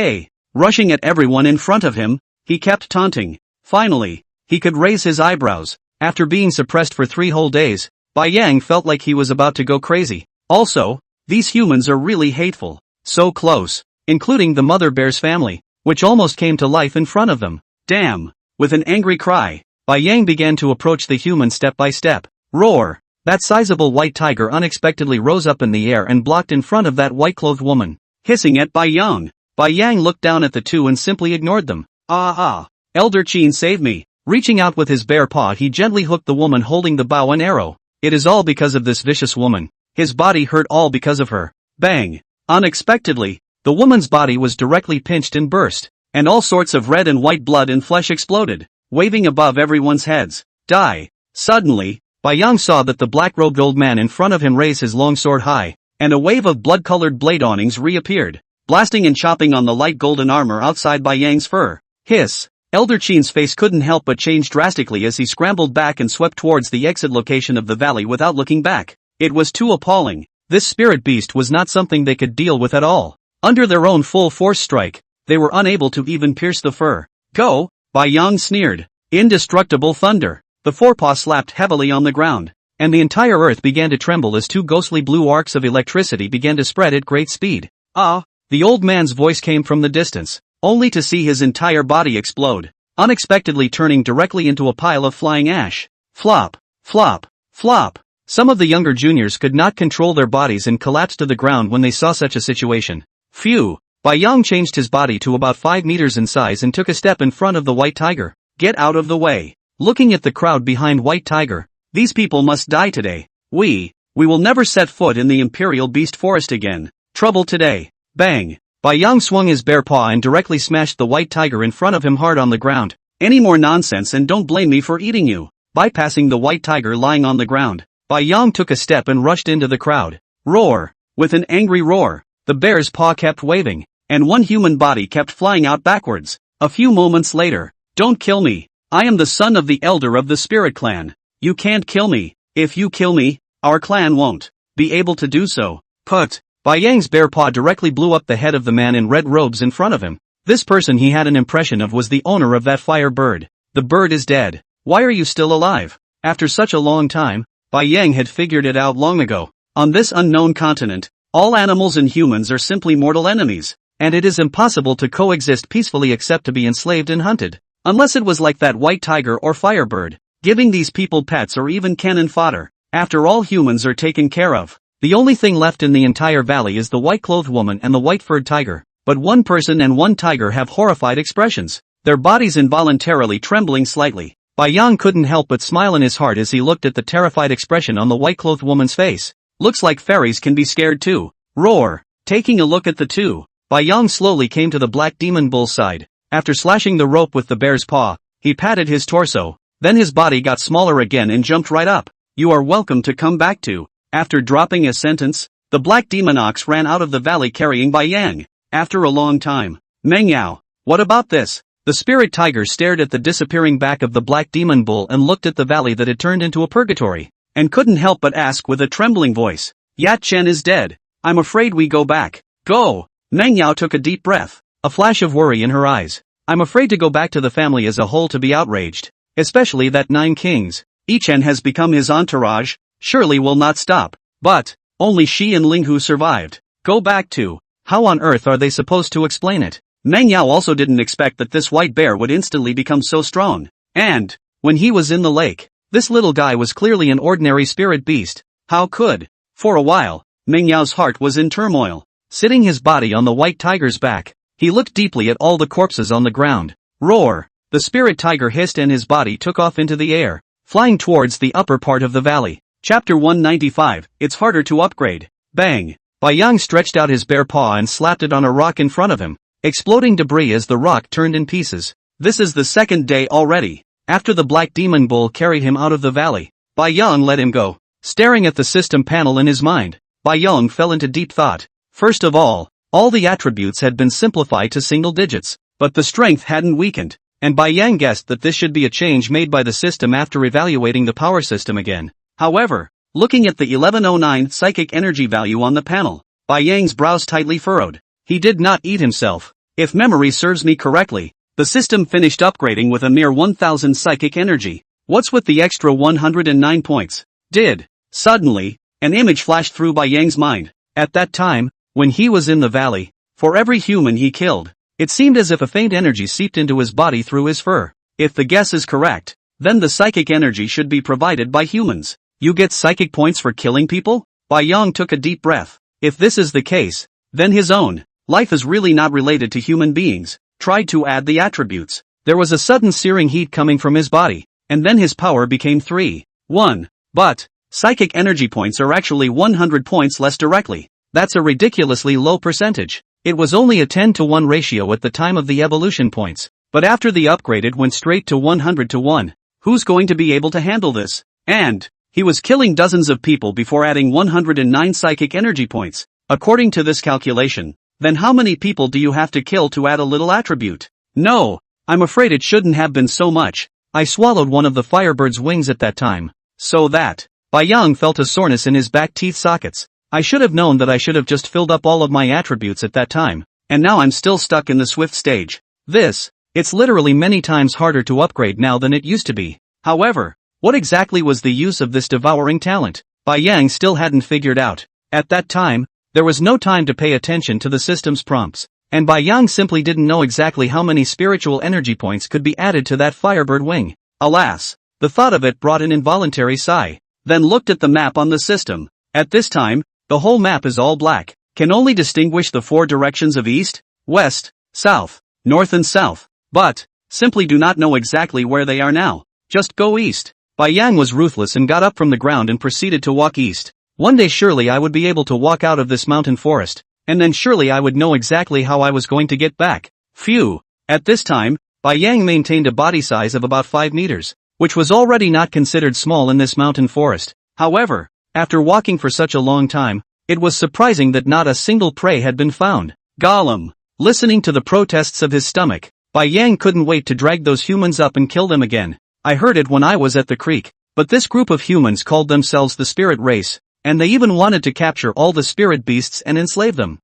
Rushing at everyone in front of him, he kept taunting. Finally, he could raise his eyebrows. After being suppressed for 3 whole days, Bai Yang felt like he was about to go crazy. Also, these humans are really hateful. So close, including the mother bear's family, which almost came to life in front of them. Damn! With an angry cry, Bai Yang began to approach the human step by step. Roar! That sizable white tiger unexpectedly rose up in the air and blocked in front of that white-clothed woman, hissing at Bai Yang. Bai Yang looked down at the two and simply ignored them. Elder Qin, save me! Reaching out with his bare paw, he gently hooked the woman holding the bow and arrow. It is all because of this vicious woman. His body hurt all because of her. Bang! Unexpectedly, the woman's body was directly pinched and burst, and all sorts of red and white blood and flesh exploded, waving above everyone's heads. Die! Suddenly, Bai Yang saw that the black-robed old man in front of him raised his long sword high, and a wave of blood-colored blade awnings reappeared, blasting and chopping on the light golden armor outside Bai Yang's fur. Hiss! Elder Qin's face couldn't help but change drastically as he scrambled back and swept towards the exit location of the valley without looking back. It was too appalling. This spirit beast was not something they could deal with at all. Under their own full-force strike, they were unable to even pierce the fur. Go! Bai Yang sneered. Indestructible thunder. The forepaw slapped heavily on the ground, and the entire earth began to tremble as 2 ghostly blue arcs of electricity began to spread at great speed. The old man's voice came from the distance, only to see his entire body explode, unexpectedly turning directly into a pile of flying ash. Flop, flop, flop. Some of the younger juniors could not control their bodies and collapsed to the ground when they saw such a situation. Phew! Bai Yang changed his body to about 5 meters in size and took a step in front of the white tiger. Get out of the way. Looking at the crowd behind White Tiger, these people must die today. We will never set foot in the Imperial Beast Forest again. Trouble today. Bang! Bai Yang swung his bare paw and directly smashed the white tiger in front of him hard on the ground. Any more nonsense and don't blame me for eating you. Bypassing the white tiger lying on the ground, Bai Yang took a step and rushed into the crowd. Roar! With an angry roar, the bear's paw kept waving, and one human body kept flying out backwards. A few moments later, don't kill me. I am the son of the elder of the spirit clan. You can't kill me. If you kill me, our clan won't be able to do so. Put! Bai Yang's bare paw directly blew up the head of the man in red robes in front of him. This person he had an impression of was the owner of that fire bird. The bird is dead. Why are you still alive? After such a long time, Bai Yang had figured it out long ago. On this unknown continent, all animals and humans are simply mortal enemies, and it is impossible to coexist peacefully except to be enslaved and hunted. Unless it was like that white tiger or firebird, giving these people pets or even cannon fodder. After all humans are taken care of, the only thing left in the entire valley is the white-clothed woman and the white-furred tiger. But one person and one tiger have horrified expressions, their bodies involuntarily trembling slightly. Bai Yang couldn't help but smile in his heart as he looked at the terrified expression on the white-clothed woman's face. Looks like fairies can be scared too. Roar! Taking a look at the two, Bai Yang slowly came to the black demon bull's side. After slashing the rope with the bear's paw, he patted his torso, then his body got smaller again and jumped right up. You are welcome to come back to. After dropping a sentence, the black demon ox ran out of the valley carrying Bai Yang. After a long time. Mengyao, what about this? The spirit tiger stared at the disappearing back of the black demon bull and looked at the valley that had turned into a purgatory, and couldn't help but ask with a trembling voice, "Yat Chen is dead. I'm afraid we go back." "Go!" Meng Yao took a deep breath, a flash of worry in her eyes. "I'm afraid to go back to the family as a whole to be outraged, especially that 9 kings. Yichen has become his entourage, surely will not stop." But only she and Ling Hu survived. Go back to? How on earth are they supposed to explain it? Meng Yao also didn't expect that this white bear would instantly become so strong. And when he was in the lake, this little guy was clearly an ordinary spirit beast. How could? For a while, Meng Yao's heart was in turmoil. Sitting his body on the white tiger's back, he looked deeply at all the corpses on the ground. Roar! The spirit tiger hissed and his body took off into the air, flying towards the upper part of the valley. Chapter 195, It's harder to upgrade. Bang! Bai Yang stretched out his bare paw and slapped it on a rock in front of him, exploding debris as the rock turned in pieces. This is the second day already. After the black demon bull carried him out of the valley, Bai Yang let him go. Staring at the system panel in his mind, Bai Yang fell into deep thought. First of all the attributes had been simplified to single digits, but the strength hadn't weakened, and Bai Yang guessed that this should be a change made by the system after evaluating the power system again. However, looking at the 1109 psychic energy value on the panel, Bai Yang's brows tightly furrowed. He did not eat himself. If memory serves me correctly, the system finished upgrading with a mere 1000 psychic energy. What's with the extra 109 points? Suddenly, an image flashed through Bai Yang's mind. At that time, when he was in the valley, for every human he killed, it seemed as if a faint energy seeped into his body through his fur. If the guess is correct, then the psychic energy should be provided by humans. You get psychic points for killing people? Bai Yang took a deep breath. If this is the case, then his own life is really not related to human beings. Tried to add the attributes. There was a sudden searing heat coming from his body, and then his power became 3-1. But psychic energy points are actually 100 points less directly. That's a ridiculously low percentage. It was only a 10-to-1 ratio at the time of the evolution points, but after the upgrade it went straight to 100-to-1. Who's going to be able to handle this? And he was killing dozens of people before adding 109 psychic energy points. According to this calculation, then how many people do you have to kill to add a little attribute? No, I'm afraid it shouldn't have been so much. I swallowed one of the firebird's wings at that time. So that. Bai Yang felt a soreness in his back teeth sockets. I should have known that I should have just filled up all of my attributes at that time, and now I'm still stuck in the swift stage. It's literally many times harder to upgrade now than it used to be. However, what exactly was the use of this devouring talent? Bai Yang still hadn't figured out. At that time, there was no time to pay attention to the system's prompts, and Bai Yang simply didn't know exactly how many spiritual energy points could be added to that firebird wing. Alas, the thought of it brought an involuntary sigh. Then looked at the map on the system. At this time, the whole map is all black. Can only distinguish the 4 directions of east, west, south, north and south. But simply do not know exactly where they are now. Just go east. Bai Yang was ruthless and got up from the ground and proceeded to walk east. One day surely I would be able to walk out of this mountain forest, and then surely I would know exactly how I was going to get back. Phew. At this time, Bai Yang maintained a body size of about 5 meters, which was already not considered small in this mountain forest. However, after walking for such a long time, it was surprising that not a single prey had been found. Gollum. Listening to the protests of his stomach, Bai Yang couldn't wait to drag those humans up and kill them again. I heard it when I was at the creek, but this group of humans called themselves the spirit race, and they even wanted to capture all the spirit beasts and enslave them.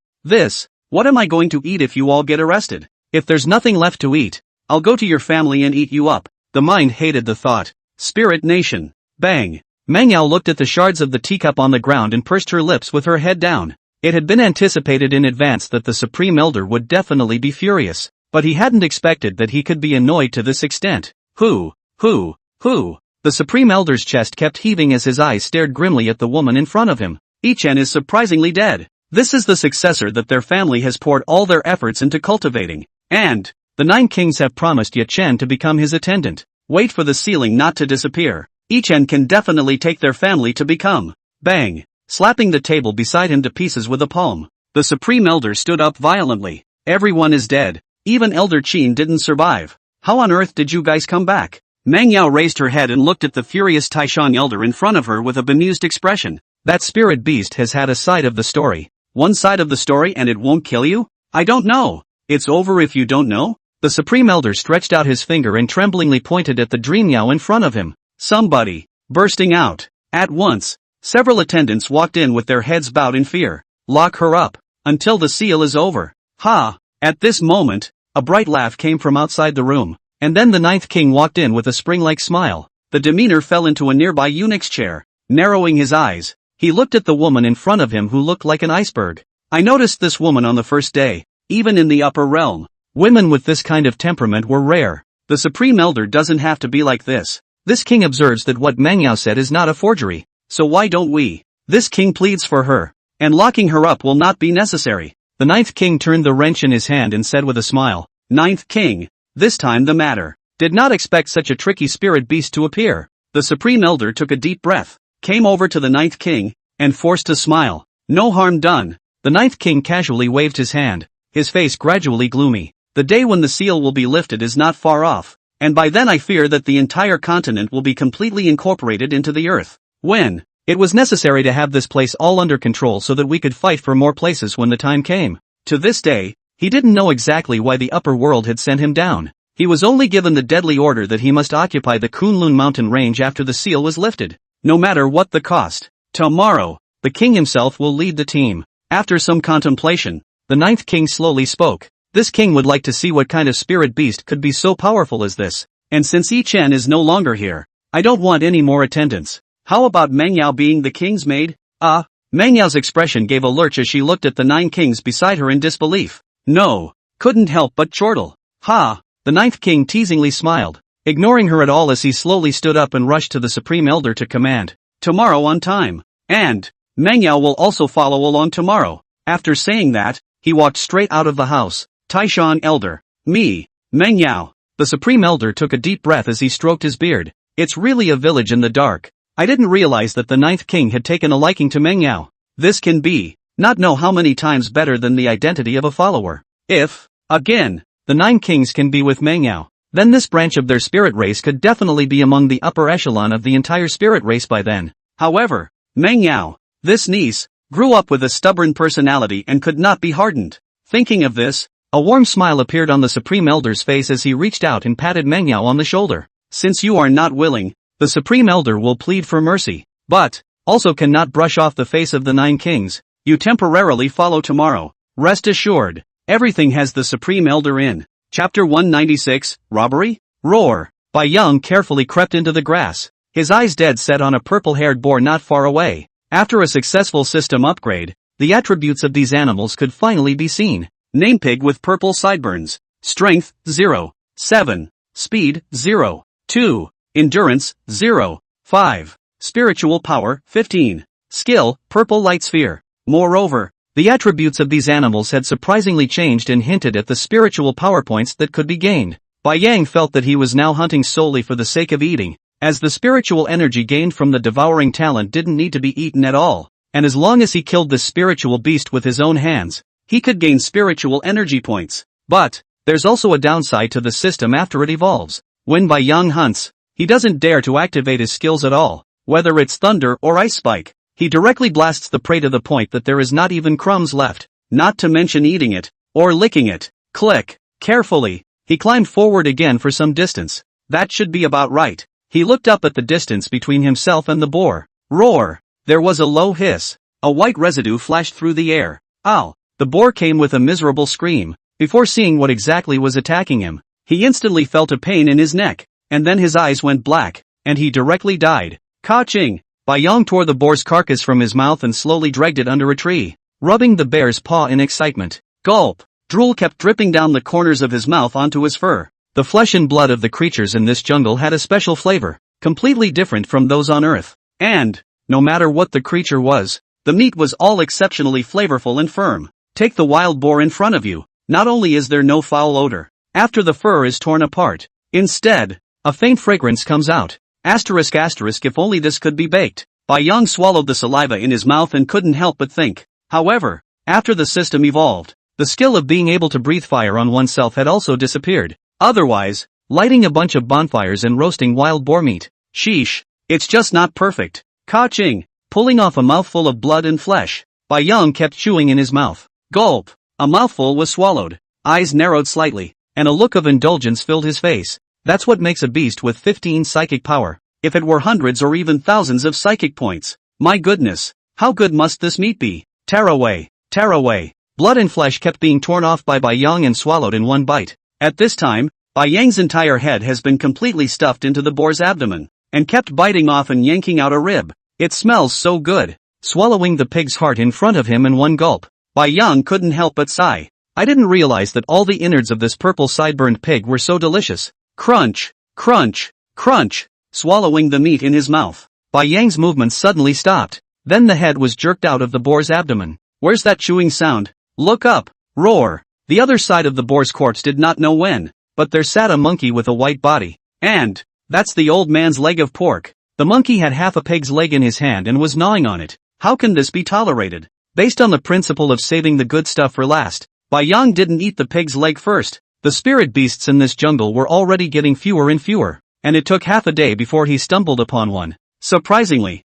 What am I going to eat if you all get arrested? If there's nothing left to eat, I'll go to your family and eat you up. The mind hated the thought. Spirit Nation. Bang. Meng Yao looked at the shards of the teacup on the ground and pursed her lips with her head down. It had been anticipated in advance that the Supreme Elder would definitely be furious, but he hadn't expected that he could be annoyed to this extent. Who? The Supreme Elder's chest kept heaving as his eyes stared grimly at the woman in front of him. Yichen is surprisingly dead. This is the successor that their family has poured all their efforts into cultivating, and the 9 kings have promised Yichen to become his attendant. Wait for the ceiling not to disappear. Yichen can definitely take their family to become. Bang! Slapping the table beside him to pieces with a palm, the Supreme Elder stood up violently. Everyone is dead. Even Elder Qin didn't survive. How on earth did you guys come back? Meng Yao raised her head and looked at the furious Taishan Elder in front of her with a bemused expression. That spirit beast has had a side of the story. One side of the story and it won't kill you? I don't know. It's over if you don't know? The Supreme Elder stretched out his finger and tremblingly pointed at the dream Yao in front of him. Somebody! Bursting out. At once, several attendants walked in with their heads bowed in fear. Lock her up. Until the seal is over. Ha! At this moment, a bright laugh came from outside the room, and then the ninth king walked in with a spring-like smile. The demeanor fell into a nearby eunuch's chair. Narrowing his eyes, he looked at the woman in front of him who looked like an iceberg. I noticed this woman on the first day, even in the upper realm. Women with this kind of temperament were rare. The Supreme Elder doesn't have to be like this. This king observes that what Mangyao said is not a forgery, so why don't we? This king pleads for her, and locking her up will not be necessary. The ninth king turned the wrench in his hand and said with a smile, Ninth king, this time the matter. Did not expect such a tricky spirit beast to appear. The Supreme Elder took a deep breath, came over to the ninth king, and forced a smile. No harm done. The ninth king casually waved his hand, his face gradually gloomy. The day when the seal will be lifted is not far off, and by then I fear that the entire continent will be completely incorporated into the earth. When? It was necessary to have this place all under control so that we could fight for more places when the time came. To this day, he didn't know exactly why the upper world had sent him down. He was only given the deadly order that he must occupy the Kunlun mountain range after the seal was lifted, no matter what the cost. Tomorrow, the king himself will lead the team. After some contemplation, the ninth king slowly spoke. This king would like to see what kind of spirit beast could be so powerful as this. And since Yi Chen is no longer here, I don't want any more attendants. How about Mangyao being the king's maid? Mangyao's expression gave a lurch as she looked at the 9 kings beside her in disbelief. No, couldn't help but chortle. Ha! The ninth king teasingly smiled, ignoring her at all as he slowly stood up and rushed to the Supreme Elder to command. Tomorrow on time. And Mangyao will also follow along tomorrow. After saying that, he walked straight out of the house. Taishan Elder. Me. Mangyao. The Supreme Elder took a deep breath as he stroked his beard. It's really a village in the dark. I didn't realize that the ninth king had taken a liking to Mangyao. This can be, not know how many times better than the identity of a follower. If, again, the 9 kings can be with Mangyao, then this branch of their spirit race could definitely be among the upper echelon of the entire spirit race by then. However, Mangyao, this niece, grew up with a stubborn personality and could not be hardened. Thinking of this, a warm smile appeared on the Supreme Elder's face as he reached out and patted Mangyao on the shoulder. Since you are not willing, the Supreme Elder will plead for mercy, but also cannot brush off the face of the 9 kings. You temporarily follow tomorrow. Rest assured, everything has the Supreme Elder in. Chapter 196, Robbery? Roar. Bai Yang carefully crept into the grass, his eyes dead set on a purple-haired boar not far away. After a successful system upgrade, the attributes of these animals could finally be seen. Namepig with purple sideburns. Strength, 0. 7. Speed, 0. 2. Endurance, 0. 5. Spiritual power, 15. Skill, purple light sphere. Moreover, the attributes of these animals had surprisingly changed and hinted at the spiritual power points that could be gained. Bai Yang felt that he was now hunting solely for the sake of eating, as the spiritual energy gained from the devouring talent didn't need to be eaten at all, and as long as he killed this spiritual beast with his own hands, he could gain spiritual energy points. But there's also a downside to the system after it evolves. When Bai Yang hunts, he doesn't dare to activate his skills at all, whether it's thunder or ice spike. He directly blasts the prey to the point that there is not even crumbs left, not to mention eating it, or licking it. Click. Carefully, he climbed forward again for some distance. That should be about right. He looked up at the distance between himself and the boar. Roar! There was a low hiss. A white residue flashed through the air. Ow! The boar came with a miserable scream. Before seeing what exactly was attacking him, he instantly felt a pain in his neck, and then his eyes went black, and he directly died. Ka-ching! Bai Yang tore the boar's carcass from his mouth and slowly dragged it under a tree, rubbing the bear's paw in excitement. Gulp! Drool kept dripping down the corners of his mouth onto his fur. The flesh and blood of the creatures in this jungle had a special flavor, completely different from those on Earth. And, no matter what the creature was, the meat was all exceptionally flavorful and firm. Take the wild boar in front of you. Not only is there no foul odor after the fur is torn apart, instead, a faint fragrance comes out. Asterisk if only this could be baked. Bai Yang swallowed the saliva in his mouth and couldn't help but think. However, after the system evolved, the skill of being able to breathe fire on oneself had also disappeared. Otherwise, lighting a bunch of bonfires and roasting wild boar meat. Sheesh, it's just not perfect. Ka-ching! Pulling off a mouthful of blood and flesh, Bai Yang kept chewing in his mouth. Gulp! A mouthful was swallowed, eyes narrowed slightly, and a look of indulgence filled his face. That's what makes a beast with 15 psychic power. If it were hundreds or even thousands of psychic points. My goodness, how good must this meat be? Tear away, tear away. Blood and flesh kept being torn off by Yang and swallowed in one bite. At this time, Yang's entire head has been completely stuffed into the boar's abdomen, and kept biting off and yanking out a rib. It smells so good. Swallowing the pig's heart in front of him in one gulp, Yang couldn't help but sigh. I didn't realize that all the innards of this purple sideburned pig were so delicious. Crunch, crunch, crunch. Swallowing the meat in his mouth, Yang's movements suddenly stopped. Then the head was jerked out of the boar's abdomen. Where's that chewing sound? Look up, roar. The other side of the boar's corpse did not know when, but there sat a monkey with a white body. And that's the old man's leg of pork. The monkey had half a pig's leg in his hand and was gnawing on it. How can this be tolerated? Based on the principle of saving the good stuff for last, Yang didn't eat the pig's leg first. The spirit beasts in this jungle were already getting fewer and fewer, and it took half a day before he stumbled upon one. Surprisingly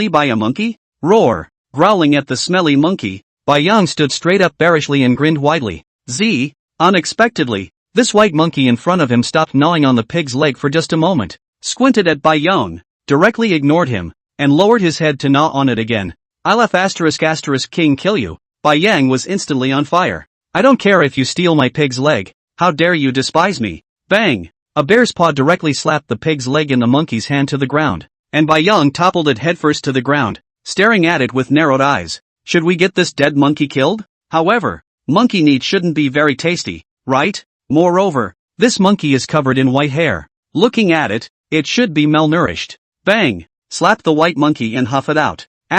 by a monkey? Roar! Growling at the smelly monkey, Yang stood straight up bearishly and grinned widely. Unexpectedly, this white monkey in front of him stopped gnawing on the pig's leg for just a moment, squinted at Yang, directly ignored him, and lowered his head to gnaw on it again. I'll *** king kill you. Yang was instantly on fire. I don't care if you steal my pig's leg. How dare you despise me? Bang! A bear's paw directly slapped the pig's leg in the monkey's hand to the ground, and Yang toppled it headfirst to the ground, staring at it with narrowed eyes. Should we get this dead monkey killed? However, monkey meat shouldn't be very tasty, right? Moreover, this monkey is covered in white hair. Looking at it, it should be malnourished. Bang! Slap the white monkey and huff it out. ******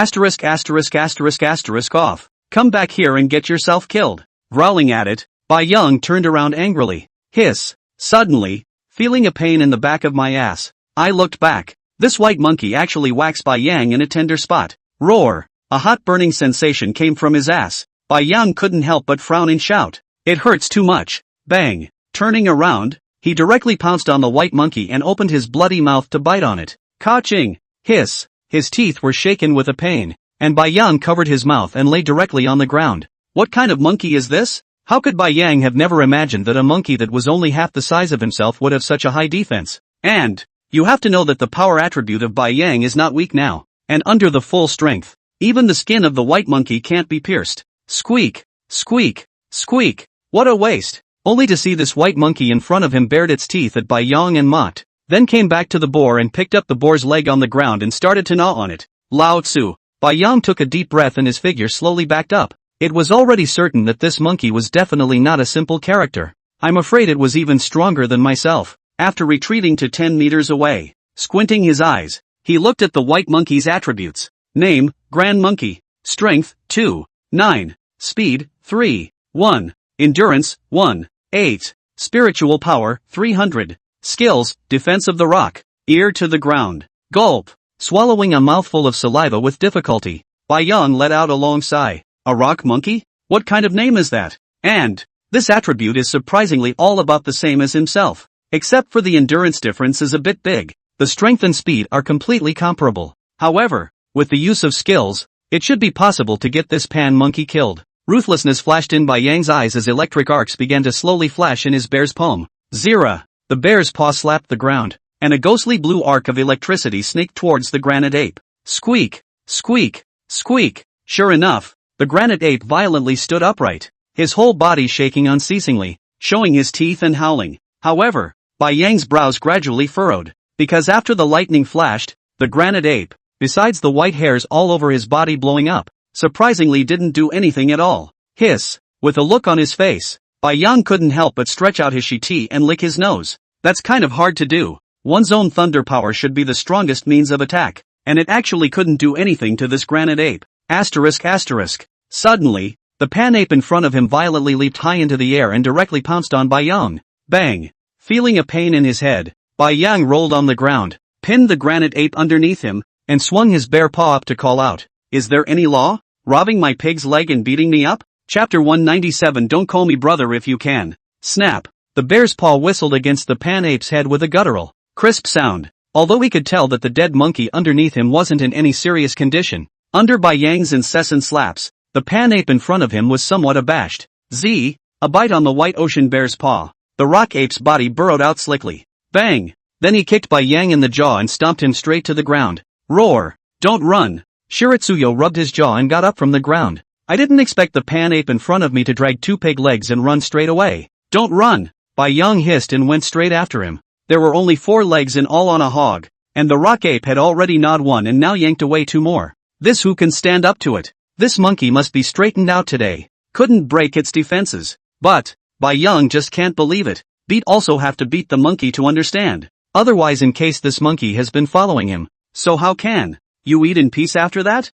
off. Come back here and get yourself killed. Growling at it, Yang turned around angrily. Hiss. Suddenly, feeling a pain in the back of my ass, I looked back. This white monkey actually waxed Yang in a tender spot. Roar! A hot burning sensation came from his ass. Yang couldn't help but frown and shout. It hurts too much. Bang! Turning around, he directly pounced on the white monkey and opened his bloody mouth to bite on it. Ka-ching! Hiss! His teeth were shaken with a pain, and Yang covered his mouth and lay directly on the ground. What kind of monkey is this? How could Yang have never imagined that a monkey that was only half the size of himself would have such a high defense? And you have to know that the power attribute of Yang is not weak now, and under the full strength, even the skin of the white monkey can't be pierced. Squeak! Squeak! Squeak! What a waste! Only to see this white monkey in front of him bared its teeth at Yang and mocked. Then came back to the boar and picked up the boar's leg on the ground and started to gnaw on it. Lao Tzu. Yang took a deep breath and his figure slowly backed up. It was already certain that this monkey was definitely not a simple character. I'm afraid it was even stronger than myself. After retreating to 10 meters away, squinting his eyes, he looked at the white monkey's attributes. Name, Grand Monkey. Strength, 2. 9. Speed, 3. 1. Endurance, 1. 8. Spiritual power, 300. Skills, Defense of the Rock. Ear to the ground. Gulp. Swallowing a mouthful of saliva with difficulty, Yang let out a long sigh. A rock monkey? What kind of name is that? And this attribute is surprisingly all about the same as himself, except for the endurance difference is a bit big. The strength and speed are completely comparable. However, with the use of skills, it should be possible to get this pan monkey killed. Ruthlessness flashed in Yang's eyes as electric arcs began to slowly flash in his bear's palm. Zira! The bear's paw slapped the ground, and a ghostly blue arc of electricity snaked towards the granite ape. Squeak! Squeak! Squeak! Sure enough, the granite ape violently stood upright, his whole body shaking unceasingly, showing his teeth and howling. However, Yang's brows gradually furrowed, because after the lightning flashed, the granite ape, besides the white hairs all over his body blowing up, surprisingly didn't do anything at all. Hiss! With a look on his face, Yang couldn't help but stretch out his shiti and lick his nose. That's kind of hard to do. One's own thunder power should be the strongest means of attack, and it actually couldn't do anything to this granite ape. ****. Suddenly, the pan ape in front of him violently leaped high into the air and directly pounced on Yang. Bang! Feeling a pain in his head, Yang rolled on the ground, pinned the granite ape underneath him, and swung his bare paw up to call out, "Is there any law? Robbing my pig's leg and beating me up?" Chapter 197. Don't call me brother if you can. Snap! The bear's paw whistled against the pan ape's head with a guttural, crisp sound. Although he could tell that the dead monkey underneath him wasn't in any serious condition, under Yang's incessant slaps, the pan ape in front of him was somewhat abashed. A bite on the white ocean bear's paw. The rock ape's body burrowed out slickly. Bang! Then he kicked Bai Yang in the jaw and stomped him straight to the ground. Roar! Don't run! Shiritsuyo rubbed his jaw and got up from the ground. I didn't expect the pan ape in front of me to drag 2 pig legs and run straight away. Don't run! Bai Yang hissed and went straight after him. There were only 4 legs in all on a hog, and the rock ape had already gnawed 1 and now yanked away 2 more. This who can stand up to it? This monkey must be straightened out today. Couldn't break its defenses. But Bai Yang just can't believe it. Beat also have to beat the monkey to understand. Otherwise, in case this monkey has been following him. So how can you eat in peace after that?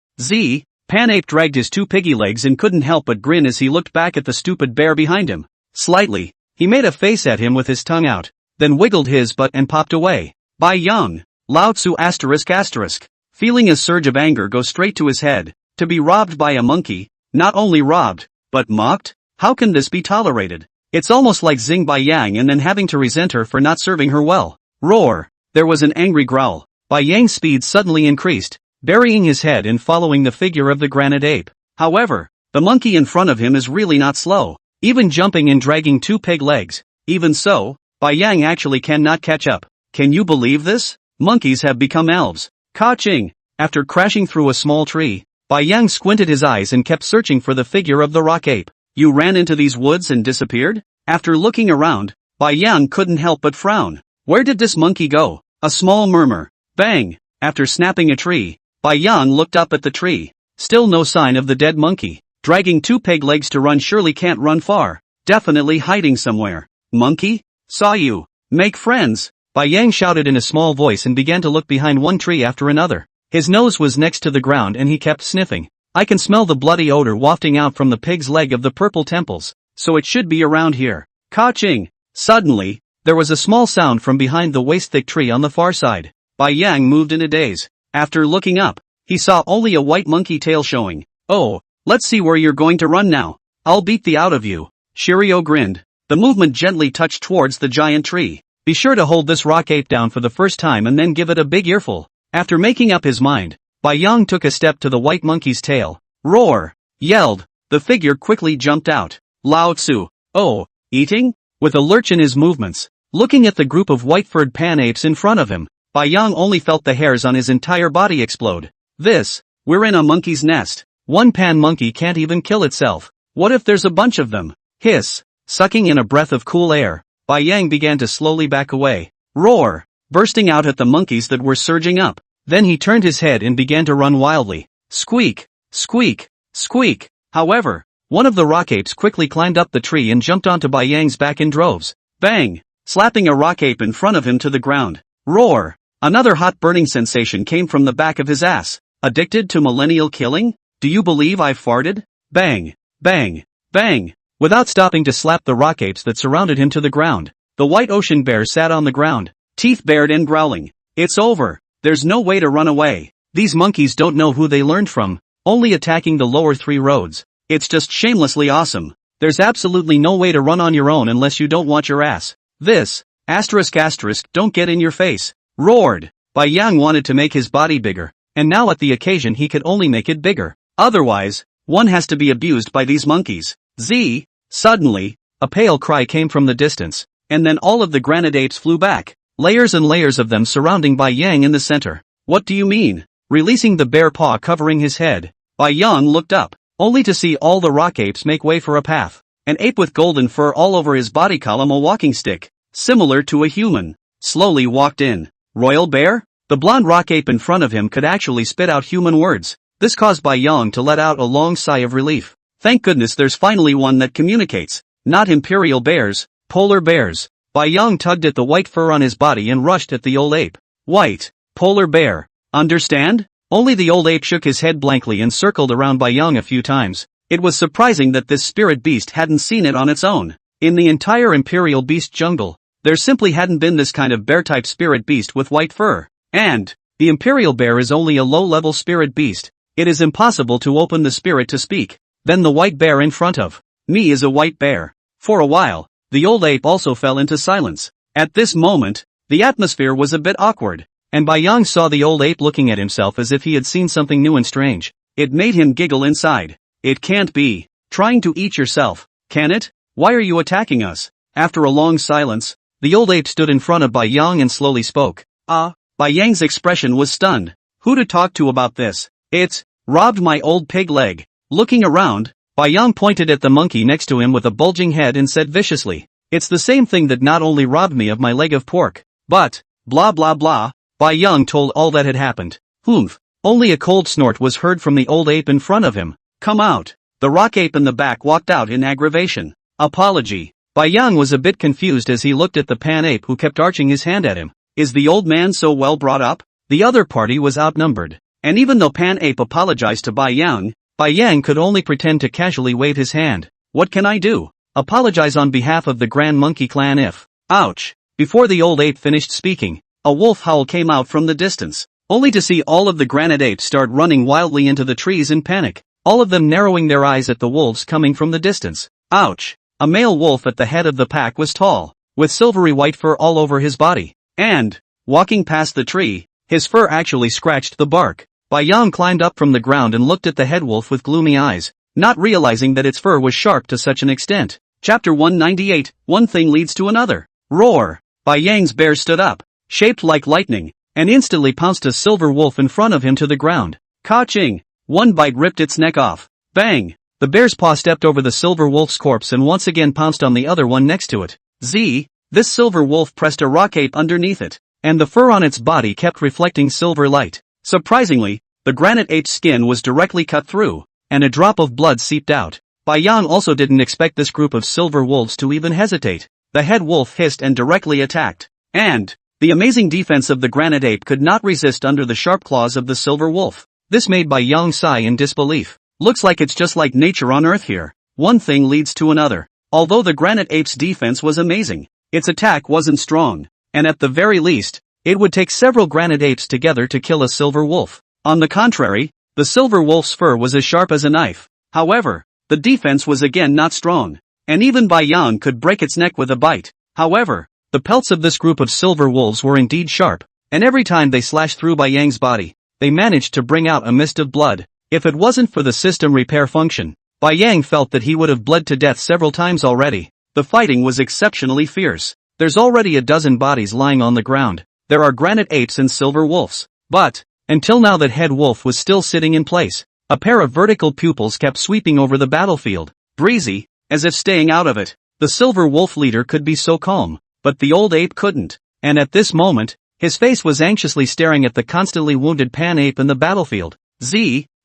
Pan ape dragged his 2 piggy legs and couldn't help but grin as he looked back at the stupid bear behind him. Slightly, he made a face at him with his tongue out, then wiggled his butt and popped away. Bai Yang, Lao Tzu ***. Feeling a surge of anger go straight to his head. To be robbed by a monkey, not only robbed, but mocked? How can this be tolerated? It's almost like zing Bai Yang and then having to resent her for not serving her well. Roar! There was an angry growl. Bai Yang's speed suddenly increased, burying his head and following the figure of the granite ape. However, the monkey in front of him is really not slow, even jumping and dragging 2 pig legs. Even so, Bai Yang actually cannot catch up. Can you believe this? Monkeys have become elves. Ka-ching! After crashing through a small tree, Bai Yang squinted his eyes and kept searching for the figure of the rock ape. You ran into these woods and disappeared? After looking around, Bai Yang couldn't help but frown. Where did this monkey go? A small murmur. Bang! After snapping a tree, Bai Yang looked up at the tree. Still no sign of the dead monkey. Dragging 2 peg legs to run surely can't run far. Definitely hiding somewhere. Monkey? Saw you. Make friends. Bai Yang shouted in a small voice and began to look behind one tree after another. His nose was next to the ground and he kept sniffing. I can smell the bloody odor wafting out from the pig's leg of the purple temples, so it should be around here. Ka-ching! Suddenly, there was a small sound from behind the waist-thick tree on the far side. Bai Yang moved in a daze. After looking up, he saw only a white monkey tail showing. Oh, let's see where you're going to run now. I'll beat the out of you. Shiryu grinned. The movement gently touched towards the giant tree. Be sure to hold this rock ape down for the first time and then give it a big earful. After making up his mind, Bai Yang took a step to the white monkey's tail. Roar! Yelled. The figure quickly jumped out. Lao Tzu. Oh, eating? With a lurch in his movements, looking at the group of white-furred pan apes in front of him, Bai Yang only felt the hairs on his entire body explode. We're in a monkey's nest. One pan monkey can't even kill itself. What if there's a bunch of them? Hiss. Sucking in a breath of cool air, Bai Yang began to slowly back away. Roar! Bursting out at the monkeys that were surging up. Then he turned his head and began to run wildly. Squeak! Squeak! Squeak! However, one of the rock apes quickly climbed up the tree and jumped onto Bai Yang's back in droves. Bang! Slapping a rock ape in front of him to the ground. Roar! Another hot burning sensation came from the back of his ass. Addicted to millennial killing? Do you believe I've farted? Bang! Bang! Bang! Without stopping to slap the rock apes that surrounded him to the ground, the white ocean bear sat on the ground, teeth bared and growling. It's over. There's no way to run away. These monkeys don't know who they learned from, only attacking the lower 3 roads. It's just shamelessly awesome. There's absolutely no way to run on your own unless you don't want your ass. Don't get in your face. Roared. Bai Yang wanted to make his body bigger, and now at the occasion he could only make it bigger. Otherwise, one has to be abused by these monkeys. Suddenly, a pale cry came from the distance, and then all of the granite apes flew back, layers and layers of them surrounding Bai Yang in the center. What do you mean? Releasing the bare paw covering his head, Bai Yang looked up, only to see all the rock apes make way for a path. An ape with golden fur all over his body column, a walking stick, similar to a human, slowly walked in. Royal bear? The blonde rock ape in front of him could actually spit out human words. This caused Bai Yang to let out a long sigh of relief. Thank goodness there's finally one that communicates. Not imperial bears, polar bears. Bai Yang tugged at the white fur on his body and rushed at the old ape. White, polar bear. Understand? Only the old ape shook his head blankly and circled around Bai Yang a few times. It was surprising that this spirit beast hadn't seen it on its own. In the entire imperial beast jungle, there simply hadn't been this kind of bear-type spirit beast with white fur. And the imperial bear is only a low-level spirit beast. It is impossible to open the spirit to speak. Then the white bear in front of me is a white bear. For a while, the old ape also fell into silence. At this moment, the atmosphere was a bit awkward, and Bai Yang saw the old ape looking at himself as if he had seen something new and strange. It made him giggle inside. It can't be trying to eat yourself, can it? Why are you attacking us? After a long silence, the old ape stood in front of Bai Yang and slowly spoke. Bai Yang's expression was stunned. Who to talk to about this? It's robbed my old pig leg. Looking around, Bai Yang pointed at the monkey next to him with a bulging head and said viciously, "It's the same thing that not only robbed me of my leg of pork, but, blah blah blah." Bai Yang told all that had happened. Humph. Only a cold snort was heard from the old ape in front of him. "Come out." The rock ape in the back walked out in aggravation. "Apology." Bai Yang was a bit confused as he looked at the pan ape who kept arching his hand at him. Is the old man so well brought up? The other party was outnumbered. And even though pan ape apologized to Bai Yang could only pretend to casually wave his hand. "What can I do? Apologize on behalf of the Grand Monkey Clan if..." Ouch. Before the old ape finished speaking, a wolf howl came out from the distance, only to see all of the granite apes start running wildly into the trees in panic, all of them narrowing their eyes at the wolves coming from the distance. Ouch. A male wolf at the head of the pack was tall, with silvery white fur all over his body, and, walking past the tree, his fur actually scratched the bark. Bai Yang climbed up from the ground and looked at the head wolf with gloomy eyes, not realizing that its fur was sharp to such an extent. Chapter 198, One thing leads to another. Roar! Bai Yang's bear stood up, shaped like lightning, and instantly pounced a silver wolf in front of him to the ground. Ka-ching! One bite ripped its neck off. Bang! The bear's paw stepped over the silver wolf's corpse and once again pounced on the other one next to it. This silver wolf pressed a rock ape underneath it, and the fur on its body kept reflecting silver light. Surprisingly, the granite ape's skin was directly cut through, and a drop of blood seeped out. Bai Yang also didn't expect this group of silver wolves to even hesitate. The head wolf hissed and directly attacked. And the amazing defense of the granite ape could not resist under the sharp claws of the silver wolf. This made Bai Yang sigh in disbelief. Looks like it's just like nature on Earth here. One thing leads to another. Although the granite ape's defense was amazing, its attack wasn't strong, and at the very least, it would take several granite apes together to kill a silver wolf. On the contrary, the silver wolf's fur was as sharp as a knife. However, the defense was again not strong, and even Bai Yang could break its neck with a bite. However, the pelts of this group of silver wolves were indeed sharp, and every time they slashed through Bai Yang's body, they managed to bring out a mist of blood. If it wasn't for the system repair function, Bai Yang felt that he would have bled to death several times already. The fighting was exceptionally fierce. There's already a dozen bodies lying on the ground. There are granite apes and silver wolves. But, until now that head wolf was still sitting in place. A pair of vertical pupils kept sweeping over the battlefield, breezy, as if staying out of it. The silver wolf leader could be so calm, but the old ape couldn't. And at this moment, his face was anxiously staring at the constantly wounded pan ape in the battlefield.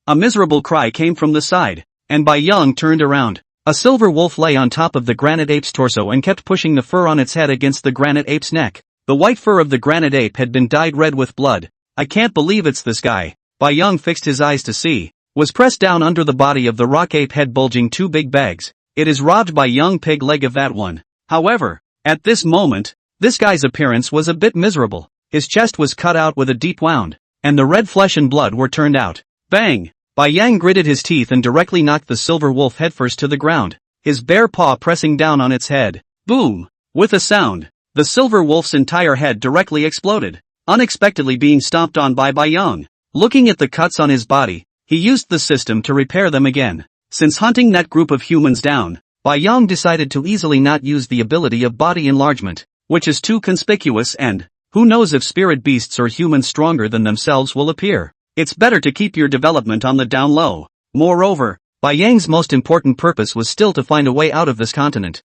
A miserable cry came from the side, and Bai Yang turned around. A silver wolf lay on top of the granite ape's torso and kept pushing the fur on its head against the granite ape's neck. The white fur of the granite ape had been dyed red with blood. "I can't believe it's this guy." Bai Yang fixed his eyes to see. Was pressed down under the body of the rock ape head bulging two big bags. "It is robbed by young pig leg of that one." However, at this moment, this guy's appearance was a bit miserable. His chest was cut out with a deep wound, and the red flesh and blood were turned out. Bang! Bai Yang gritted his teeth and directly knocked the silver wolf headfirst to the ground, his bare paw pressing down on its head. Boom! With a sound, the silver wolf's entire head directly exploded, unexpectedly being stomped on by Bai Yang. Looking at the cuts on his body, he used the system to repair them again. Since hunting that group of humans down, Bai Yang decided to easily not use the ability of body enlargement, which is too conspicuous, and who knows if spirit beasts or humans stronger than themselves will appear. It's better to keep your development on the down low. Moreover, Bai Yang's most important purpose was still to find a way out of this continent.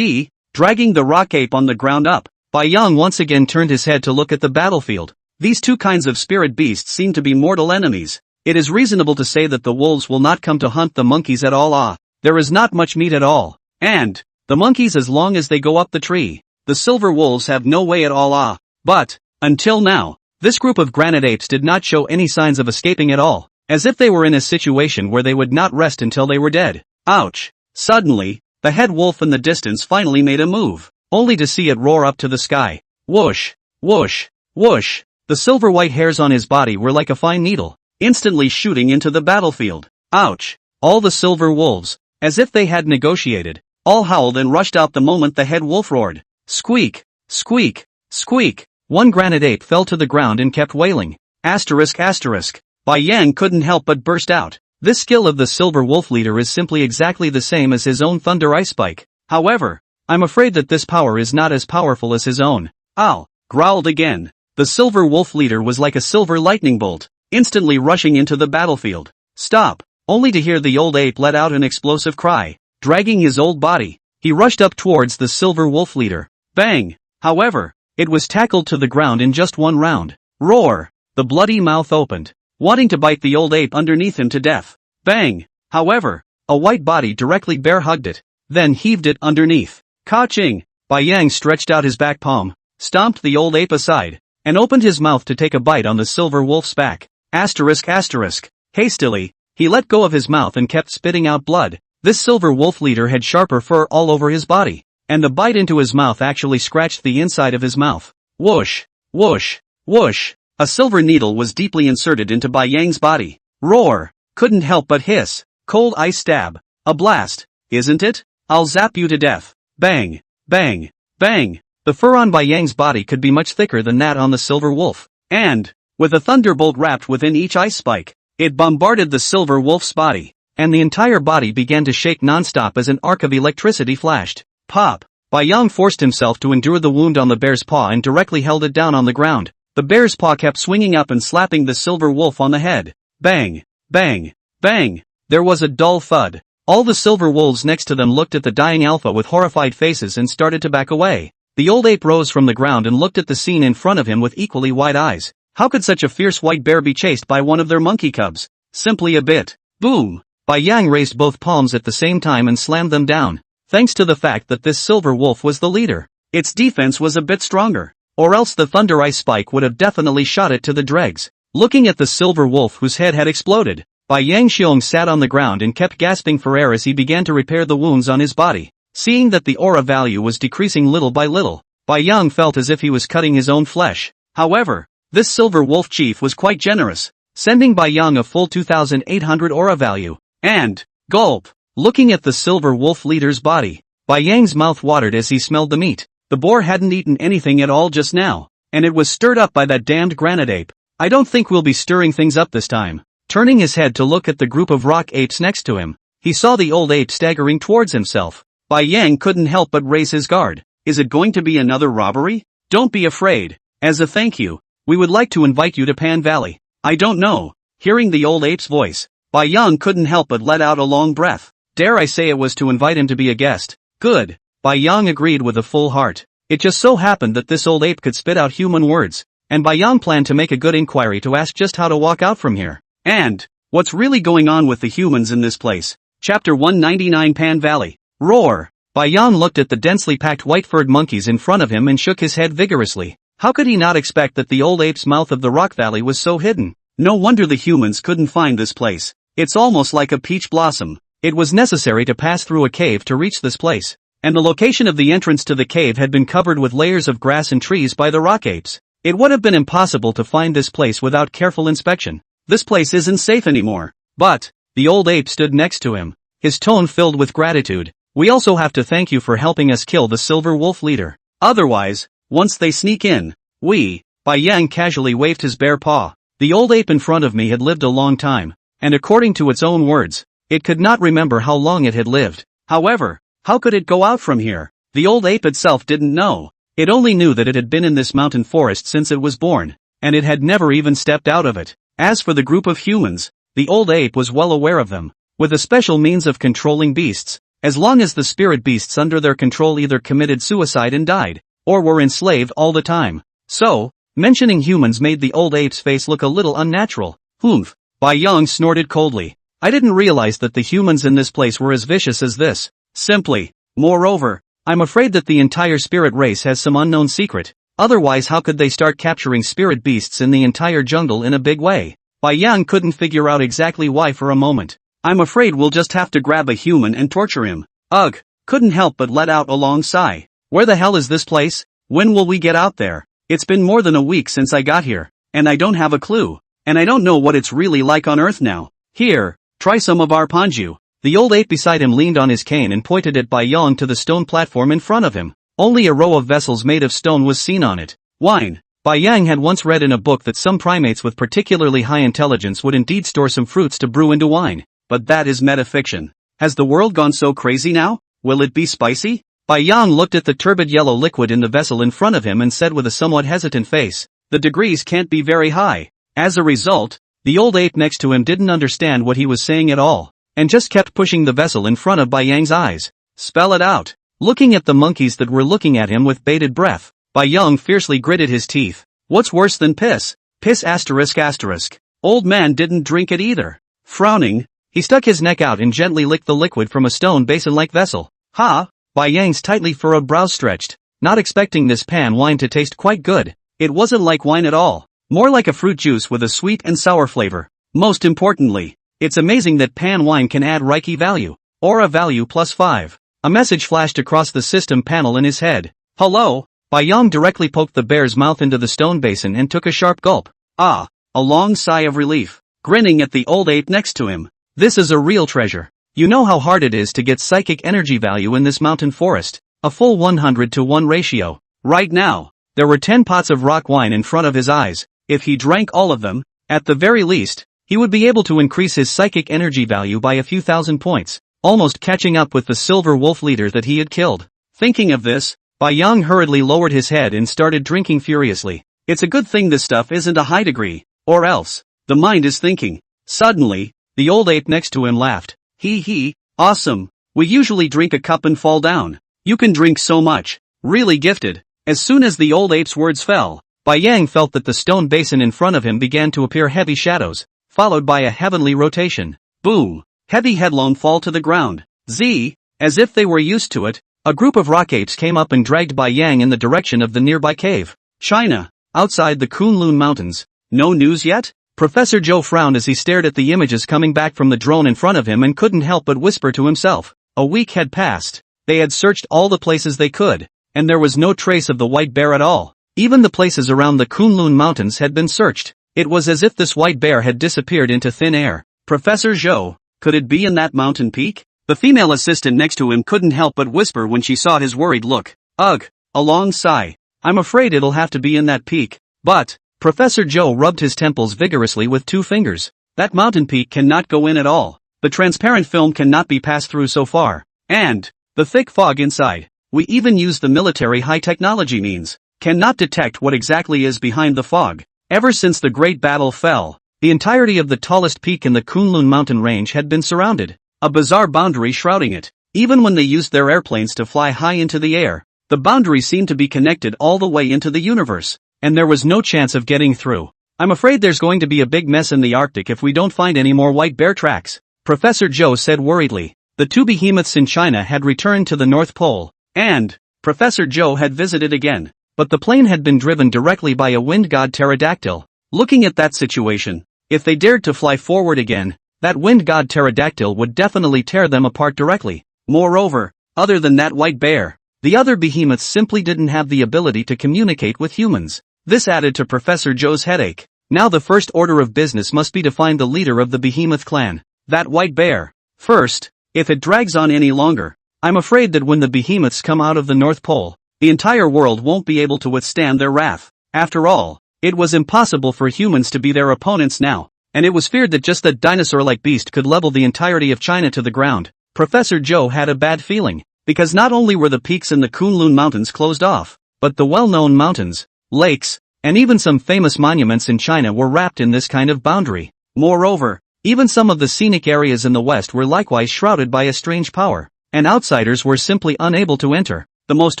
Dragging the rock ape on the ground up, Bai Yang once again turned his head to look at the battlefield. These two kinds of spirit beasts seem to be mortal enemies. It is reasonable to say that the wolves will not come to hunt the monkeys at all. There is not much meat at all. And the monkeys, as long as they go up the tree, the silver wolves have no way at all. But, until now, this group of granite apes did not show any signs of escaping at all, as if they were in a situation where they would not rest until they were dead. Ouch! Suddenly, the head wolf in the distance finally made a move, only to see it roar up to the sky. Whoosh! Whoosh! Whoosh! The silver white hairs on his body were like a fine needle, instantly shooting into the battlefield. Ouch! All the silver wolves, as if they had negotiated, all howled and rushed out the moment the head wolf roared. Squeak! Squeak! Squeak! One granite ape fell to the ground and kept wailing. Asterisk asterisk. Bai Yang couldn't help but burst out. This skill of the silver wolf leader is simply exactly the same as his own thunder ice spike. However, I'm afraid that this power is not as powerful as his own. Ow! Growled again. The silver wolf leader was like a silver lightning bolt, instantly rushing into the battlefield. Stop! Only to hear the old ape let out an explosive cry. Dragging his old body, he rushed up towards the silver wolf leader. Bang! However, it was tackled to the ground in just one round. Roar! The bloody mouth opened, wanting to bite the old ape underneath him to death. Bang! However, a white body directly bear-hugged it, then heaved it underneath. Ka-ching! Bai Yang stretched out his back palm, stomped the old ape aside, and opened his mouth to take a bite on the silver wolf's back. Asterisk asterisk. Hastily, he let go of his mouth and kept spitting out blood. This silver wolf leader had sharper fur all over his body, and the bite into his mouth actually scratched the inside of his mouth. Whoosh! Whoosh! Whoosh! A silver needle was deeply inserted into Bai Yang's body. Roar! Couldn't help but hiss. Cold ice stab. A blast, isn't it? I'll zap you to death. Bang! Bang! Bang! The fur on Bai Yang's body could be much thicker than that on the silver wolf, and, with a thunderbolt wrapped within each ice spike, it bombarded the silver wolf's body, and the entire body began to shake non-stop as an arc of electricity flashed. Pop! Bai Yang forced himself to endure the wound on the bear's paw and directly held it down on the ground. The bear's paw kept swinging up and slapping the silver wolf on the head. Bang! Bang! Bang! There was a dull thud. All the silver wolves next to them looked at the dying alpha with horrified faces and started to back away. The old ape rose from the ground and looked at the scene in front of him with equally wide eyes. How could such a fierce white bear be chased by one of their monkey cubs? Simply a bit. Boom! Bai Yang raised both palms at the same time and slammed them down. Thanks to the fact that this silver wolf was the leader, its defense was a bit stronger, or else the thunder ice spike would have definitely shot it to the dregs. Looking at the silver wolf whose head had exploded, Bai Yang Xiong sat on the ground and kept gasping for air as he began to repair the wounds on his body. Seeing that the aura value was decreasing little by little, Bai Yang felt as if he was cutting his own flesh. However, this silver wolf chief was quite generous, sending Bai Yang a full 2,800 aura value. And, gulp! Looking at the silver wolf leader's body, Bai Yang's mouth watered as he smelled the meat. The boar hadn't eaten anything at all just now, and it was stirred up by that damned granite ape. I don't think we'll be stirring things up this time. Turning his head to look at the group of rock apes next to him, he saw the old ape staggering towards himself. Bai Yang couldn't help but raise his guard. Is it going to be another robbery? Don't be afraid. As a thank you, we would like to invite you to Pan Valley. I don't know. Hearing the old ape's voice, Bai Yang couldn't help but let out a long breath. Dare I say it was to invite him to be a guest? Good. Bai Yang agreed with a full heart. It just so happened that this old ape could spit out human words, and Bai Yang planned to make a good inquiry to ask just how to walk out from here. And, what's really going on with the humans in this place? Chapter 199 Pan Valley. Roar! Bai Yang looked at the densely packed white-furred monkeys in front of him and shook his head vigorously. How could he not expect that the old ape's mouth of the rock valley was so hidden? No wonder the humans couldn't find this place. It's almost like a peach blossom. It was necessary to pass through a cave to reach this place, and the location of the entrance to the cave had been covered with layers of grass and trees by the rock apes. It would have been impossible to find this place without careful inspection. This place isn't safe anymore. But, the old ape stood next to him, his tone filled with gratitude. We also have to thank you for helping us kill the silver wolf leader. Otherwise, once they sneak in, Bai Yang casually waved his bare paw. The old ape in front of me had lived a long time, and according to its own words, it could not remember how long it had lived. However, how could it go out from here? The old ape itself didn't know. It only knew that it had been in this mountain forest since it was born, and it had never even stepped out of it. As for the group of humans, the old ape was well aware of them. With a special means of controlling beasts, as long as the spirit beasts under their control either committed suicide and died, or were enslaved all the time. So, mentioning humans made the old ape's face look a little unnatural. Humph! Bai Yang snorted coldly. I didn't realize that the humans in this place were as vicious as this. Simply. Moreover, I'm afraid that the entire spirit race has some unknown secret. Otherwise how could they start capturing spirit beasts in the entire jungle in a big way? Bai Yang couldn't figure out exactly why for a moment. I'm afraid we'll just have to grab a human and torture him. Ugh, couldn't help but let out a long sigh. Where the hell is this place? When will we get out there? It's been more than a week since I got here, and I don't have a clue. And I don't know what it's really like on Earth now. Here, try some of our ponju. The old ape beside him leaned on his cane and pointed at Bai Yang to the stone platform in front of him. Only a row of vessels made of stone was seen on it. Wine. Bai Yang had once read in a book that some primates with particularly high intelligence would indeed store some fruits to brew into wine. But that is metafiction. Has the world gone so crazy now? Will it be spicy? Bai Yang looked at the turbid yellow liquid in the vessel in front of him and said with a somewhat hesitant face, "The degrees can't be very high." As a result, the old ape next to him didn't understand what he was saying at all, and just kept pushing the vessel in front of Bai Yang's eyes. "Spell it out." Looking at the monkeys that were looking at him with bated breath, Bai Yang fiercely gritted his teeth. "What's worse than piss? Piss asterisk asterisk." Old man didn't drink it either. Frowning, he stuck his neck out and gently licked the liquid from a stone basin-like vessel. "Ha!" Bai Yang's tightly furrowed brows stretched, not expecting this pan wine to taste quite good. It wasn't like wine at all, more like a fruit juice with a sweet and sour flavor. Most importantly, it's amazing that pan wine can add Reiki value, or a value +5. A message flashed across the system panel in his head. "Hello?" Bai Yang directly poked the bear's mouth into the stone basin and took a sharp gulp. "Ah!" A long sigh of relief, grinning at the old ape next to him. "This is a real treasure. You know how hard it is to get psychic energy value in this mountain forest, a full 100-to-1 ratio. Right now, there were 10 pots of rock wine in front of his eyes. If he drank all of them, at the very least, he would be able to increase his psychic energy value by a few thousand points, almost catching up with the silver wolf leader that he had killed." Thinking of this, Bai Yang hurriedly lowered his head and started drinking furiously. It's a good thing this stuff isn't a high degree, or else, the mind is thinking. Suddenly, the old ape next to him laughed. "Hee, awesome. We usually drink a cup and fall down. You can drink so much. Really gifted." As soon as the old ape's words fell, Bai Yang felt that the stone basin in front of him began to appear heavy shadows, followed by a heavenly rotation. Boom! Heavy headlong fall to the ground. As if they were used to it, a group of rock apes came up and dragged Bai Yang in the direction of the nearby cave. China, outside the Kunlun Mountains. No news yet? Professor Zhou frowned as he stared at the images coming back from the drone in front of him and couldn't help but whisper to himself. A week had passed. They had searched all the places they could, and there was no trace of the white bear at all. Even the places around the Kunlun Mountains had been searched. It was as if this white bear had disappeared into thin air. Professor Zhou, could it be in that mountain peak? The female assistant next to him couldn't help but whisper when she saw his worried look. Ugh, a long sigh. I'm afraid it'll have to be in that peak. But, Professor Zhou rubbed his temples vigorously with 2 fingers. That mountain peak cannot go in at all. The transparent film cannot be passed through so far. And, the thick fog inside, we even use the military high technology means, cannot detect what exactly is behind the fog. Ever since the great battle fell, the entirety of the tallest peak in the Kunlun mountain range had been surrounded, a bizarre boundary shrouding it. Even when they used their airplanes to fly high into the air, the boundary seemed to be connected all the way into the universe, and there was no chance of getting through. I'm afraid there's going to be a big mess in the Arctic if we don't find any more white bear tracks, Professor Zhou said worriedly. The 2 behemoths in China had returned to the North Pole, and Professor Zhou had visited again, but the plane had been driven directly by a wind god pterodactyl. Looking at that situation, if they dared to fly forward again, that wind god pterodactyl would definitely tear them apart directly. Moreover, other than that white bear, the other behemoths simply didn't have the ability to communicate with humans. This added to Professor Zhou's headache. Now the first order of business must be to find the leader of the behemoth clan, that white bear. First, if it drags on any longer, I'm afraid that when the behemoths come out of the North Pole, the entire world won't be able to withstand their wrath. After all, it was impossible for humans to be their opponents now, and it was feared that just that dinosaur-like beast could level the entirety of China to the ground. Professor Zhou had a bad feeling, because not only were the peaks in the Kunlun Mountains closed off, but the well-known mountains, lakes, and even some famous monuments in China were wrapped in this kind of boundary. Moreover, even some of the scenic areas in the west were likewise shrouded by a strange power, and outsiders were simply unable to enter. The most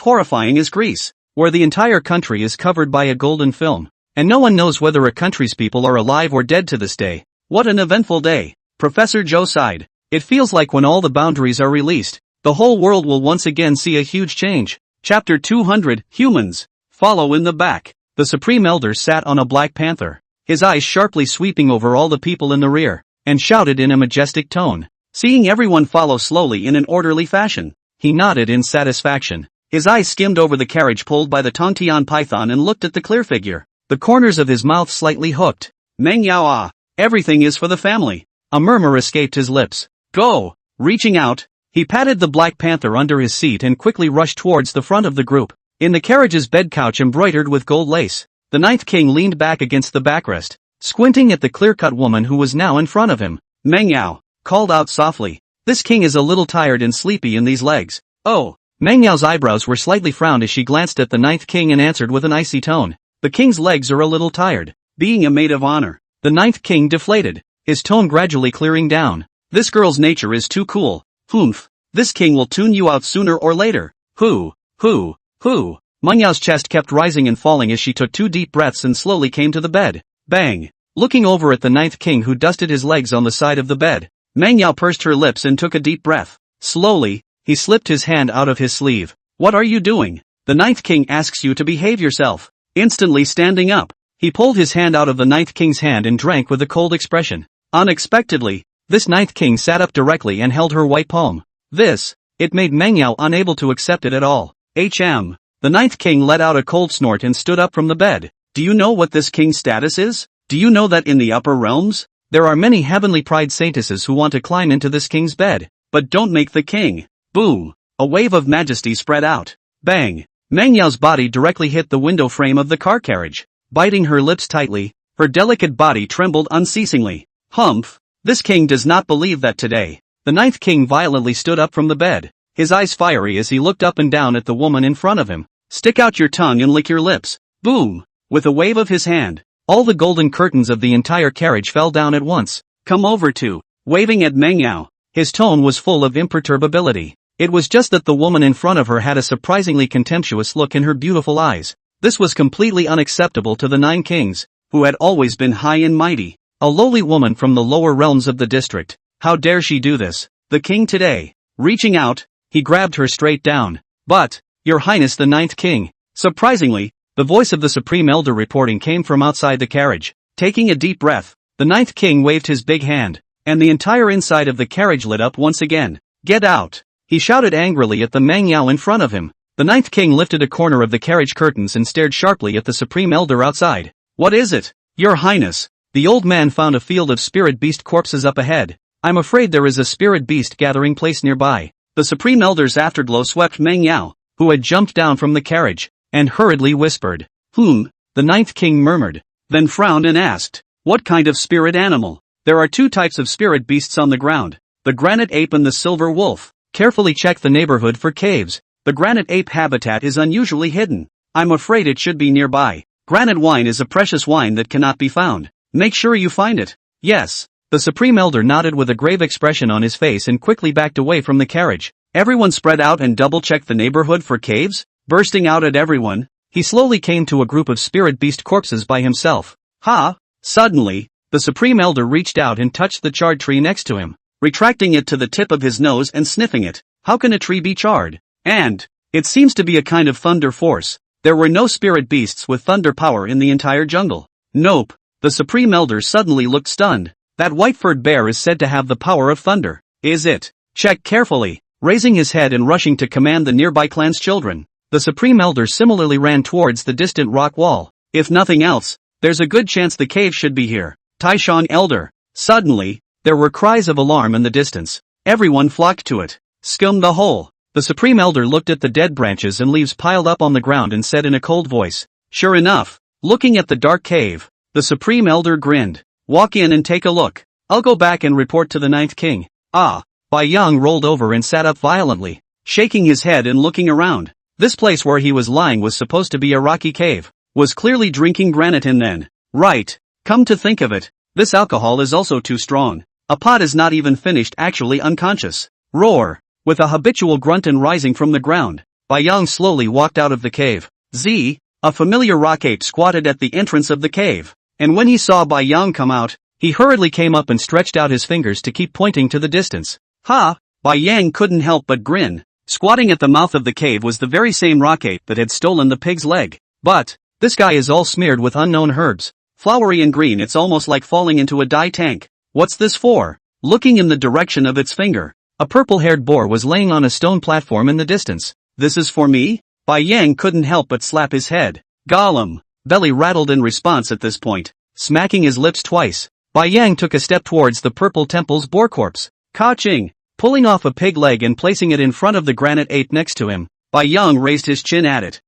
horrifying is Greece, where the entire country is covered by a golden film, and no one knows whether a country's people are alive or dead to this day. What an eventful day, Professor Zhou sighed. It feels like when all the boundaries are released, the whole world will once again see a huge change. Chapter 200, Humans. Follow in the back. The Supreme Elder sat on a black panther, his eyes sharply sweeping over all the people in the rear, and shouted in a majestic tone. Seeing everyone follow slowly in an orderly fashion, he nodded in satisfaction. His eyes skimmed over the carriage pulled by the Tongtian python and looked at the clear figure, the corners of his mouth slightly hooked. Meng Yao ah, everything is for the family. A murmur escaped his lips. Go! Reaching out, he patted the black panther under his seat and quickly rushed towards the front of the group. In the carriage's bed couch embroidered with gold lace, the ninth king leaned back against the backrest, squinting at the clear-cut woman who was now in front of him. Meng Yao called out softly. This king is a little tired and sleepy in these legs. Oh, Meng Yao's eyebrows were slightly frowned as she glanced at the ninth king and answered with an icy tone. The king's legs are a little tired. Being a maid of honor. The ninth king deflated, his tone gradually clearing down. This girl's nature is too cool. Humph. This king will tune you out sooner or later. Who? Meng Yao's chest kept rising and falling as she took 2 deep breaths and slowly came to the bed. Bang. Looking over at the ninth king who dusted his legs on the side of the bed, Meng Yao pursed her lips and took a deep breath. Slowly, he slipped his hand out of his sleeve. What are you doing? The ninth king asks you to behave yourself. Instantly standing up, he pulled his hand out of the ninth king's hand and drank with a cold expression. Unexpectedly, this ninth king sat up directly and held her white palm. It made Meng Yao unable to accept it at all. The ninth king let out a cold snort and stood up from the bed. Do you know what this king's status is? Do you know that in the upper realms, there are many heavenly pride saintesses who want to climb into this king's bed, but don't make the king. Boom! A wave of majesty spread out. Bang! Meng Yao's body directly hit the window frame of the car carriage. Biting her lips tightly, her delicate body trembled unceasingly. Humph! This king does not believe that today. The ninth king violently stood up from the bed, his eyes fiery as he looked up and down at the woman in front of him. Stick out your tongue and lick your lips. Boom! With a wave of his hand, all the golden curtains of the entire carriage fell down at once. Come over to, waving at Meng Yao. His tone was full of imperturbability. It was just that the woman in front of her had a surprisingly contemptuous look in her beautiful eyes. This was completely unacceptable to the 9 kings, who had always been high and mighty. A lowly woman from the lower realms of the district. How dare she do this? The king today. Reaching out, he grabbed her straight down. But, Your Highness the ninth king. Surprisingly, the voice of the Supreme Elder reporting came from outside the carriage. Taking a deep breath, the ninth king waved his big hand, and the entire inside of the carriage lit up once again. Get out! He shouted angrily at the Meng Yao in front of him. The ninth king lifted a corner of the carriage curtains and stared sharply at the Supreme Elder outside. What is it? Your Highness. The old man found a field of spirit beast corpses up ahead. I'm afraid there is a spirit beast gathering place nearby. The Supreme Elder's afterglow swept Meng Yao, who had jumped down from the carriage, and hurriedly whispered. The ninth king murmured, then frowned and asked, what kind of spirit animal? There are 2 types of spirit beasts on the ground, the granite ape and the silver wolf. Carefully check the neighborhood for caves. The granite ape habitat is unusually hidden. I'm afraid it should be nearby. Granite wine is a precious wine that cannot be found. Make sure you find it. Yes. The Supreme Elder nodded with a grave expression on his face and quickly backed away from the carriage. Everyone spread out and double-checked the neighborhood for caves. Bursting out at everyone, he slowly came to a group of spirit beast corpses by himself. Suddenly, the Supreme Elder reached out and touched the charred tree next to him, retracting it to the tip of his nose and sniffing it. How can a tree be charred? And, it seems to be a kind of thunder force. There were no spirit beasts with thunder power in the entire jungle. Nope. The Supreme Elder suddenly looked stunned. That white-furred bear is said to have the power of thunder. Is it? Check carefully. Raising his head and rushing to command the nearby clan's children, the Supreme Elder similarly ran towards the distant rock wall. If nothing else, there's a good chance the cave should be here. Taishan Elder. Suddenly, there were cries of alarm in the distance. Everyone flocked to it. Scum the hole. The Supreme Elder looked at the dead branches and leaves piled up on the ground and said in a cold voice. Sure enough, looking at the dark cave, the Supreme Elder grinned. Walk in and take a look. I'll go back and report to the ninth king. Bai Yang rolled over and sat up violently, shaking his head and looking around. This place where he was lying was supposed to be a rocky cave. Was clearly drinking granite in then. Right. Come to think of it, this alcohol is also too strong. A pot is not even finished actually unconscious. Roar. With a habitual grunt and rising from the ground, Bai Yang slowly walked out of the cave. A familiar rock ape squatted at the entrance of the cave, and when he saw Bai Yang come out, he hurriedly came up and stretched out his fingers to keep pointing to the distance. Bai Yang couldn't help but grin. Squatting at the mouth of the cave was the very same rock ape that had stolen the pig's leg. But, this guy is all smeared with unknown herbs. Flowery and green, it's almost like falling into a dye tank. What's this for? Looking in the direction of its finger, a purple-haired boar was laying on a stone platform in the distance. This is for me? Bai Yang couldn't help but slap his head. Gollum. Belly rattled in response at this point. Smacking his lips twice, Bai Yang took a step towards the purple temple's boar corpse. Ka-ching! Pulling off a pig leg and placing it in front of the granite ape next to him, Bai Yang raised his chin at it.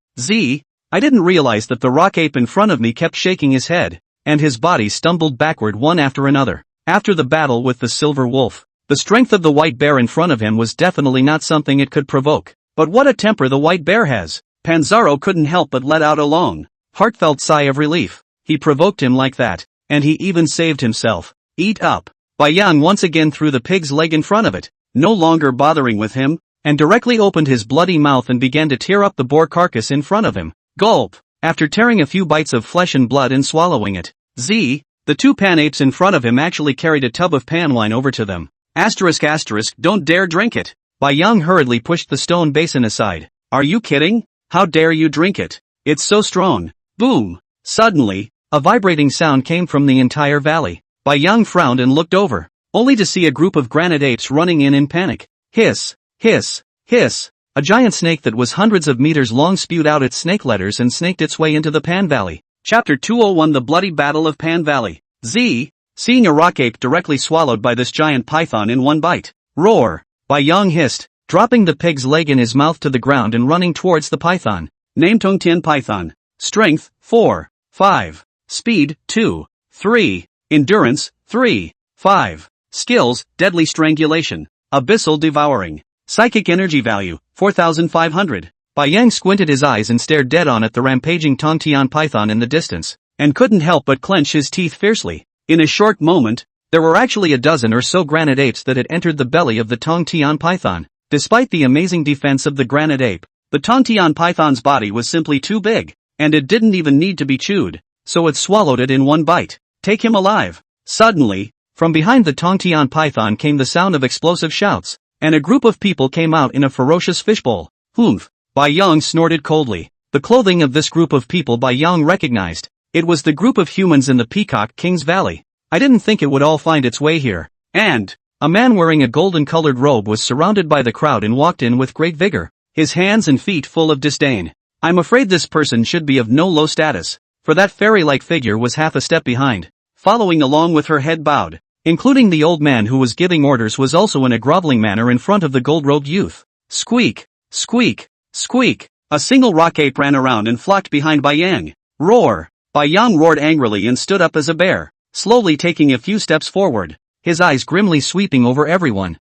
I didn't realize that the rock ape in front of me kept shaking his head, and his body stumbled backward one after another. After the battle with the silver wolf, the strength of the white bear in front of him was definitely not something it could provoke. But what a temper the white bear has! Panzaro couldn't help but let out a long, heartfelt sigh of relief. He provoked him like that, and he even saved himself. Eat up! Yang once again threw the pig's leg in front of it, no longer bothering with him, and directly opened his bloody mouth and began to tear up the boar carcass in front of him. Gulp! After tearing a few bites of flesh and blood and swallowing it, the two pan apes in front of him actually carried a tub of pan wine over to them. Don't dare drink it! Yang hurriedly pushed the stone basin aside. Are you kidding? How dare you drink it? It's so strong. Boom! Suddenly, a vibrating sound came from the entire valley. Yang frowned and looked over, only to see a group of granite apes running in panic. Hiss! Hiss! Hiss! A giant snake that was hundreds of meters long spewed out its snake letters and snaked its way into the Pan Valley. Chapter 201 The Bloody Battle of Pan Valley. Seeing a rock ape directly swallowed by this giant python in one bite. Roar! Yang hissed, dropping the pig's leg in his mouth to the ground and running towards the python. Name Tongtian Python. Strength, 4, 5. Speed, 2, 3. Endurance, 3, 5. Skills, Deadly Strangulation. Abyssal Devouring. Psychic Energy Value, 4,500. Yang squinted his eyes and stared dead on at the rampaging Tongtian Python in the distance, and couldn't help but clench his teeth fiercely. In a short moment, there were actually a dozen or so granite apes that had entered the belly of the Tongtian Python. Despite the amazing defense of the granite ape, the Tongtian Python's body was simply too big, and it didn't even need to be chewed, so it swallowed it in one bite. Take him alive! Suddenly, from behind the Tongtian Python came the sound of explosive shouts, and a group of people came out in a ferocious fishbowl. Humph! Yang snorted coldly. The clothing of this group of people Yang recognized. It was the group of humans in the Peacock King's Valley. I didn't think it would all find its way here. And a man wearing a golden-colored robe was surrounded by the crowd and walked in with great vigor, his hands and feet full of disdain. I'm afraid this person should be of no low status, for that fairy-like figure was half a step behind, following along with her head bowed, including the old man who was giving orders was also in a groveling manner in front of the gold-robed youth. Squeak! Squeak! Squeak! A single rock ape ran around and flocked behind Yang. Roar! Yang roared angrily and stood up as a bear, slowly taking a few steps forward, his eyes grimly sweeping over everyone.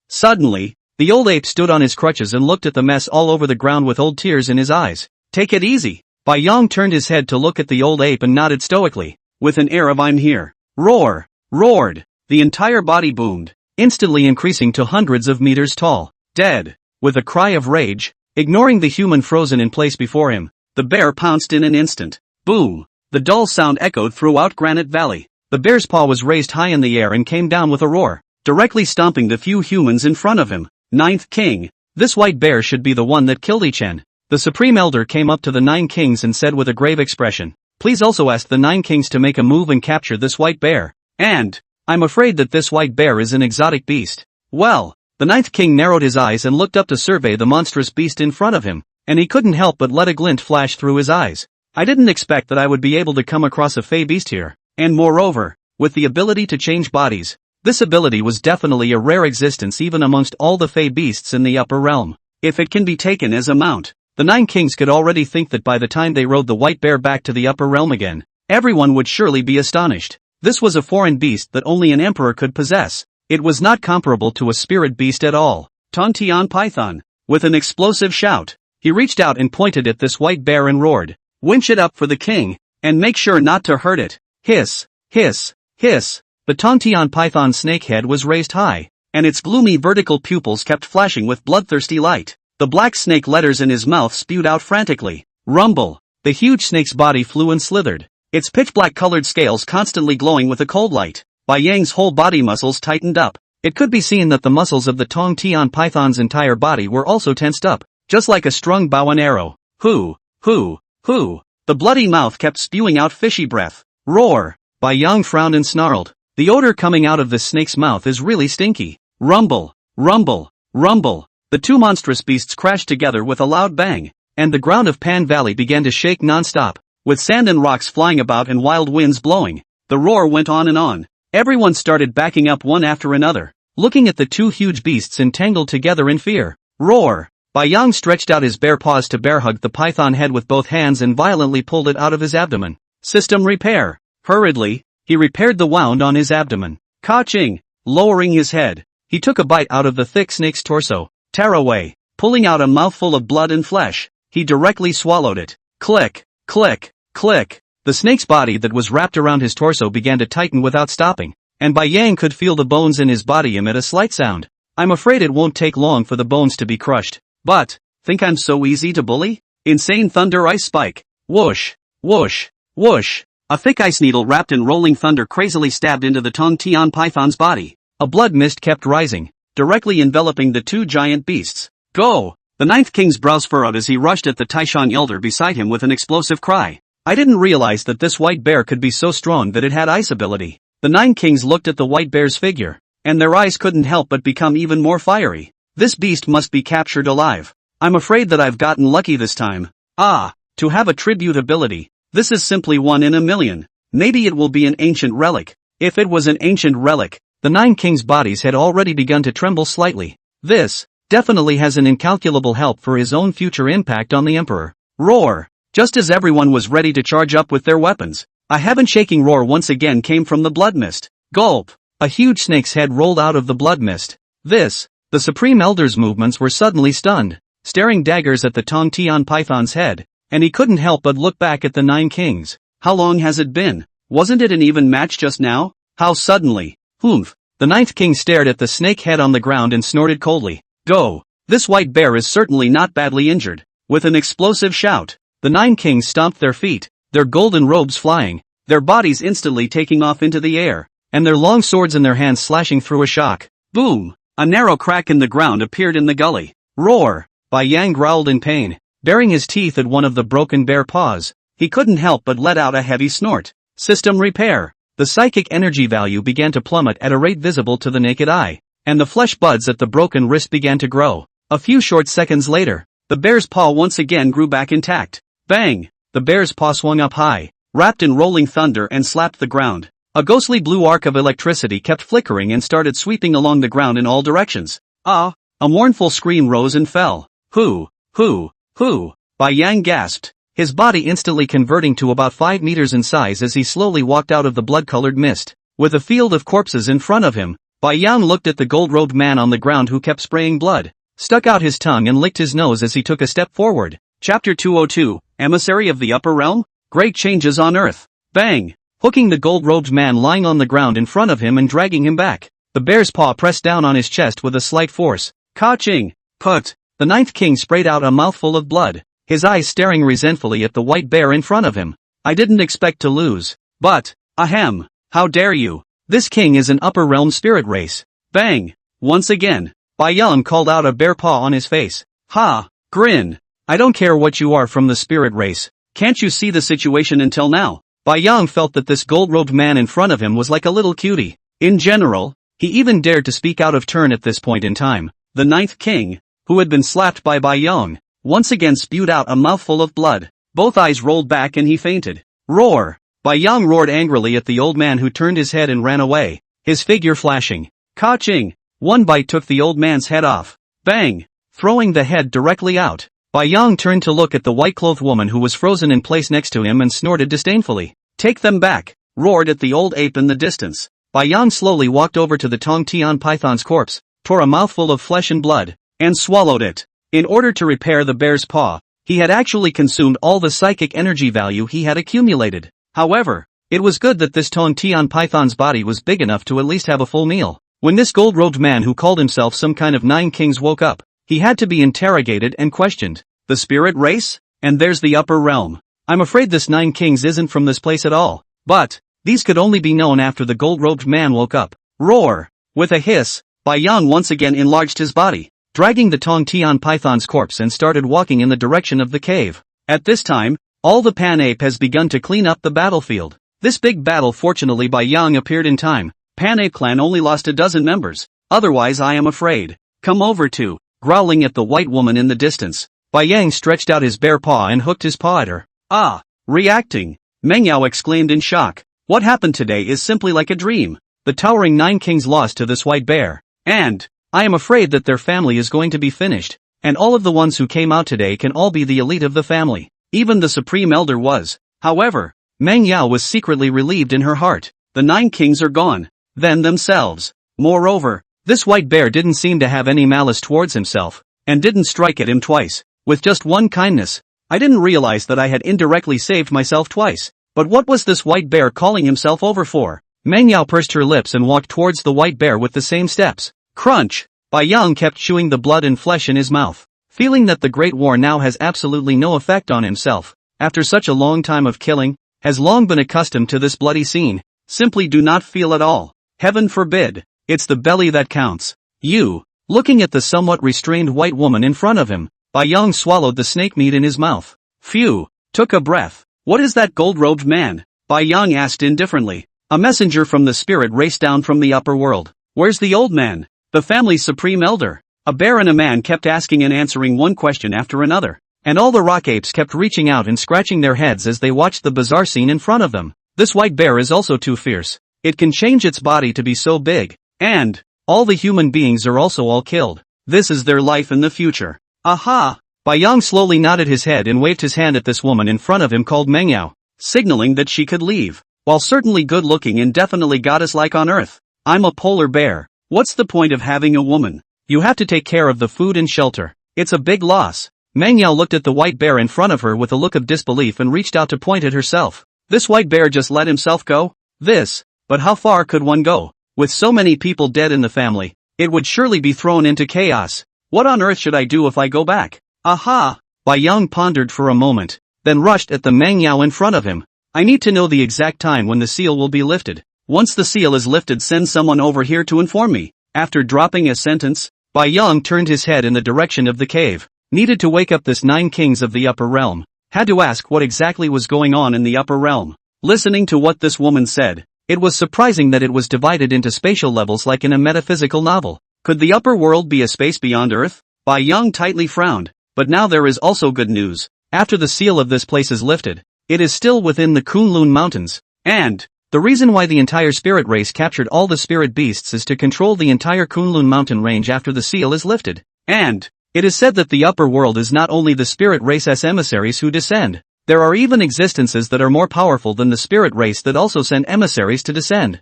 Suddenly, the old ape stood on his crutches and looked at the mess all over the ground with old tears in his eyes. Take it easy. Yang turned his head to look at the old ape and nodded stoically, with an air of I'm here. Roar! Roared! The entire body boomed, instantly increasing to hundreds of meters tall. Dead! With a cry of rage, ignoring the human frozen in place before him, the bear pounced in an instant. Boom! The dull sound echoed throughout Granite Valley. The bear's paw was raised high in the air and came down with a roar, directly stomping the few humans in front of him. Ninth King. This white bear should be the one that killed Ichen. The Supreme Elder came up to the 9 kings and said with a grave expression, please also ask the 9 kings to make a move and capture this white bear. And I'm afraid that this white bear is an exotic beast. Well, the 9th king narrowed his eyes and looked up to survey the monstrous beast in front of him, and he couldn't help but let a glint flash through his eyes. I didn't expect that I would be able to come across a fey beast here, and moreover, with the ability to change bodies. This ability was definitely a rare existence even amongst all the fey beasts in the upper realm. If it can be taken as a mount, the 9 kings could already think that by the time they rode the white bear back to the upper realm again, everyone would surely be astonished. This was a foreign beast that only an emperor could possess. It was not comparable to a spirit beast at all. Tongtian Python. With an explosive shout, he reached out and pointed at this white bear and roared, winch it up for the king, and make sure not to hurt it. Hiss, hiss, hiss. The Tongtian Python's snake head was raised high, and its gloomy vertical pupils kept flashing with bloodthirsty light. The black snake letters in his mouth spewed out frantically. Rumble. The huge snake's body flew and slithered, its pitch-black colored scales constantly glowing with a cold light. Yang's whole body muscles tightened up. It could be seen that the muscles of the Tongtian Python's entire body were also tensed up, just like a strung bow and arrow. Hoo! The bloody mouth kept spewing out fishy breath. Roar! Yang frowned and snarled. The odor coming out of this snake's mouth is really stinky. Rumble! Rumble! Rumble! The two monstrous beasts crashed together with a loud bang, and the ground of Pan Valley began to shake non-stop, with sand and rocks flying about and wild winds blowing. The roar went on and on. Everyone started backing up one after another, looking at the two huge beasts entangled together in fear. Roar! Yang stretched out his bare paws to bear hug the python head with both hands and violently pulled it out of his abdomen. System repair. Hurriedly, he repaired the wound on his abdomen. Ka-ching! Lowering his head, He took a bite out of the thick snake's torso. Tear away. Pulling out a mouthful of blood and flesh, he directly swallowed it. Click, click, click. The snake's body that was wrapped around his torso began to tighten without stopping, and Bai Yang could feel the bones in his body emit a slight sound. I'm afraid it won't take long for the bones to be crushed. But, think I'm so easy to bully? Insane thunder ice spike. Whoosh, whoosh, whoosh. A thick ice needle wrapped in rolling thunder crazily stabbed into the Tong Tian python's body. A blood mist kept rising, directly enveloping the two giant beasts. Go! The Ninth King's brows furrowed as he rushed at the Taishan elder beside him with an explosive cry. I didn't realize that this white bear could be so strong that it had ice ability. The Nine Kings looked at the white bear's figure, and their eyes couldn't help but become even more fiery. This beast must be captured alive. I'm afraid that I've gotten lucky this time. Ah, to have a tribute ability. This is simply one in a million. Maybe it will be an ancient relic. If it was an ancient relic, the Nine Kings' bodies had already begun to tremble slightly. This definitely has an incalculable help for his own future impact on the Emperor. Roar! Just as everyone was ready to charge up with their weapons, a heaven-shaking roar once again came from the blood mist. Gulp! A huge snake's head rolled out of the blood mist. The Supreme Elder's movements were suddenly stunned, staring daggers at the Tong Tian python's head, and he couldn't help but look back at the Nine Kings. How long has it been? Wasn't it an even match just now? How suddenly? Humph! The Ninth King stared at the snake head on the ground and snorted coldly. Go! This white bear is certainly not badly injured. With an explosive shout, the Nine Kings stomped their feet, their golden robes flying, their bodies instantly taking off into the air, and their long swords in their hands slashing through a shock. Boom! A narrow crack in the ground appeared in the gully. Roar! Bai Yang growled in pain, baring his teeth at one of the broken bear paws. He couldn't help but let out a heavy snort. System repair. The psychic energy value began to plummet at a rate visible to the naked eye, and the flesh buds at the broken wrist began to grow. A few short seconds later, the bear's paw once again grew back intact. Bang! The bear's paw swung up high, wrapped in rolling thunder and slapped the ground. A ghostly blue arc of electricity kept flickering and started sweeping along the ground in all directions. Ah! A mournful scream rose and fell. Hoo! Hoo! Hoo! Bai Yang gasped, his body instantly converting to about 5 meters in size as he slowly walked out of the blood-colored mist. With a field of corpses in front of him, Bai Yang looked at the gold-robed man on the ground who kept spraying blood, stuck out his tongue and licked his nose as he took a step forward. Chapter 202, Emissary of the Upper Realm? Great Changes on Earth. Bang! Hooking the gold-robed man lying on the ground in front of him and dragging him back. The bear's paw pressed down on his chest with a slight force. Ka-ching! Put! The Ninth King sprayed out a mouthful of blood, his eyes staring resentfully at the white bear in front of him. I didn't expect to lose. But, ahem! How dare you! This king is an upper realm spirit race. Bang! Once again, Bai Yang called out a bear paw on his face. Ha! Grin! I don't care what you are from the spirit race. Can't you see the situation until now? Bai Yang felt that this gold-robed man in front of him was like a little cutie. In general, he even dared to speak out of turn at this point in time. The Ninth King, who had been slapped by Bai Yang, once again spewed out a mouthful of blood. Both eyes rolled back and he fainted. Roar! Bai Yang roared angrily at the old man who turned his head and ran away, his figure flashing. Ka-ching! One bite took the old man's head off. Bang! Throwing the head directly out. Bai Yang turned to look at the white-clothed woman who was frozen in place next to him and snorted disdainfully. Take them back! Roared at the old ape in the distance. Bai Yang slowly walked over to the Tong Tian python's corpse, tore a mouthful of flesh and blood, and swallowed it. In order to repair the bear's paw, he had actually consumed all the psychic energy value he had accumulated. However, it was good that this Tong Tian python's body was big enough to at least have a full meal. When this gold-robed man who called himself some kind of Nine Kings woke up, he had to be interrogated and questioned. The spirit race? And there's the upper realm. I'm afraid this Nine Kings isn't from this place at all. But, these could only be known after the gold-robed man woke up. Roar! With a hiss, Bai Yang once again enlarged his body, dragging the Tong Tian python's corpse and started walking in the direction of the cave. At this time, all the Pan Ape has begun to clean up the battlefield. This big battle fortunately Bai Yang appeared in time. Pan Ape clan only lost a dozen members. Otherwise I am afraid. Come over to. Growling at the white woman in the distance, Bai Yang stretched out his bare paw and hooked his paw at her. Ah! Reacting! Meng Yao exclaimed in shock. What happened today is simply like a dream. The towering Nine Kings lost to this white bear. And, I am afraid that their family is going to be finished. And all of the ones who came out today can all be the elite of the family. Even the Supreme Elder was. However, Meng Yao was secretly relieved in her heart. The Nine Kings are gone. Then themselves. Moreover, This white bear didn't seem to have any malice towards himself, and didn't strike at him twice, with just one kindness. I didn't realize that I had indirectly saved myself twice. But what was this white bear calling himself over for? Meng Yao pursed her lips and walked towards the white bear with the same steps. Crunch! Bai Yang kept chewing the blood and flesh in his mouth, feeling that the Great War now has absolutely no effect on himself. After such a long time of killing, has long been accustomed to this bloody scene, simply do not feel at all. Heaven forbid, it's the belly that counts. You, looking at the somewhat restrained white woman in front of him, Bai Yang swallowed the snake meat in his mouth. Phew, took a breath. What is that gold-robed man? Bai Yang asked indifferently. A messenger from the spirit race down from the upper world. Where's the old man? The family's supreme elder. A bear and a man kept asking and answering one question after another, and all the rock apes kept reaching out and scratching their heads as they watched the bizarre scene in front of them. This white bear is also too fierce. It can change its body to be so big, and all the human beings are also all killed. This is their life in the future. Aha! Bai Yang slowly nodded his head and waved his hand at this woman in front of him called Meng Yao, signaling that she could leave. While certainly good-looking and definitely goddess-like on earth, I'm a polar bear. What's the point of having a woman? You have to take care of the food and shelter. It's a big loss. Meng Yao looked at the white bear in front of her with a look of disbelief and reached out to point at herself. This white bear just let himself go? But how far could one go? With so many people dead in the family, it would surely be thrown into chaos. What on earth should I do if I go back? Aha! Bai Yang pondered for a moment, then rushed at the Meng Yao in front of him. I need to know the exact time when the seal will be lifted. Once the seal is lifted, send someone over here to inform me. After dropping a sentence, Bai Yang turned his head in the direction of the cave. Needed to wake up this 9 kings of the upper realm. Had to ask what exactly was going on in the upper realm. Listening to what this woman said, it was surprising that it was divided into spatial levels like in a metaphysical novel. Could the upper world be a space beyond Earth? Bai Yang tightly frowned. But now there is also good news. After the seal of this place is lifted, it is still within the Kunlun Mountains, and the reason why the entire spirit race captured all the spirit beasts is to control the entire Kunlun mountain range after the seal is lifted. And it is said that the upper world is not only the spirit race's emissaries who descend. There are even existences that are more powerful than the spirit race that also send emissaries to descend.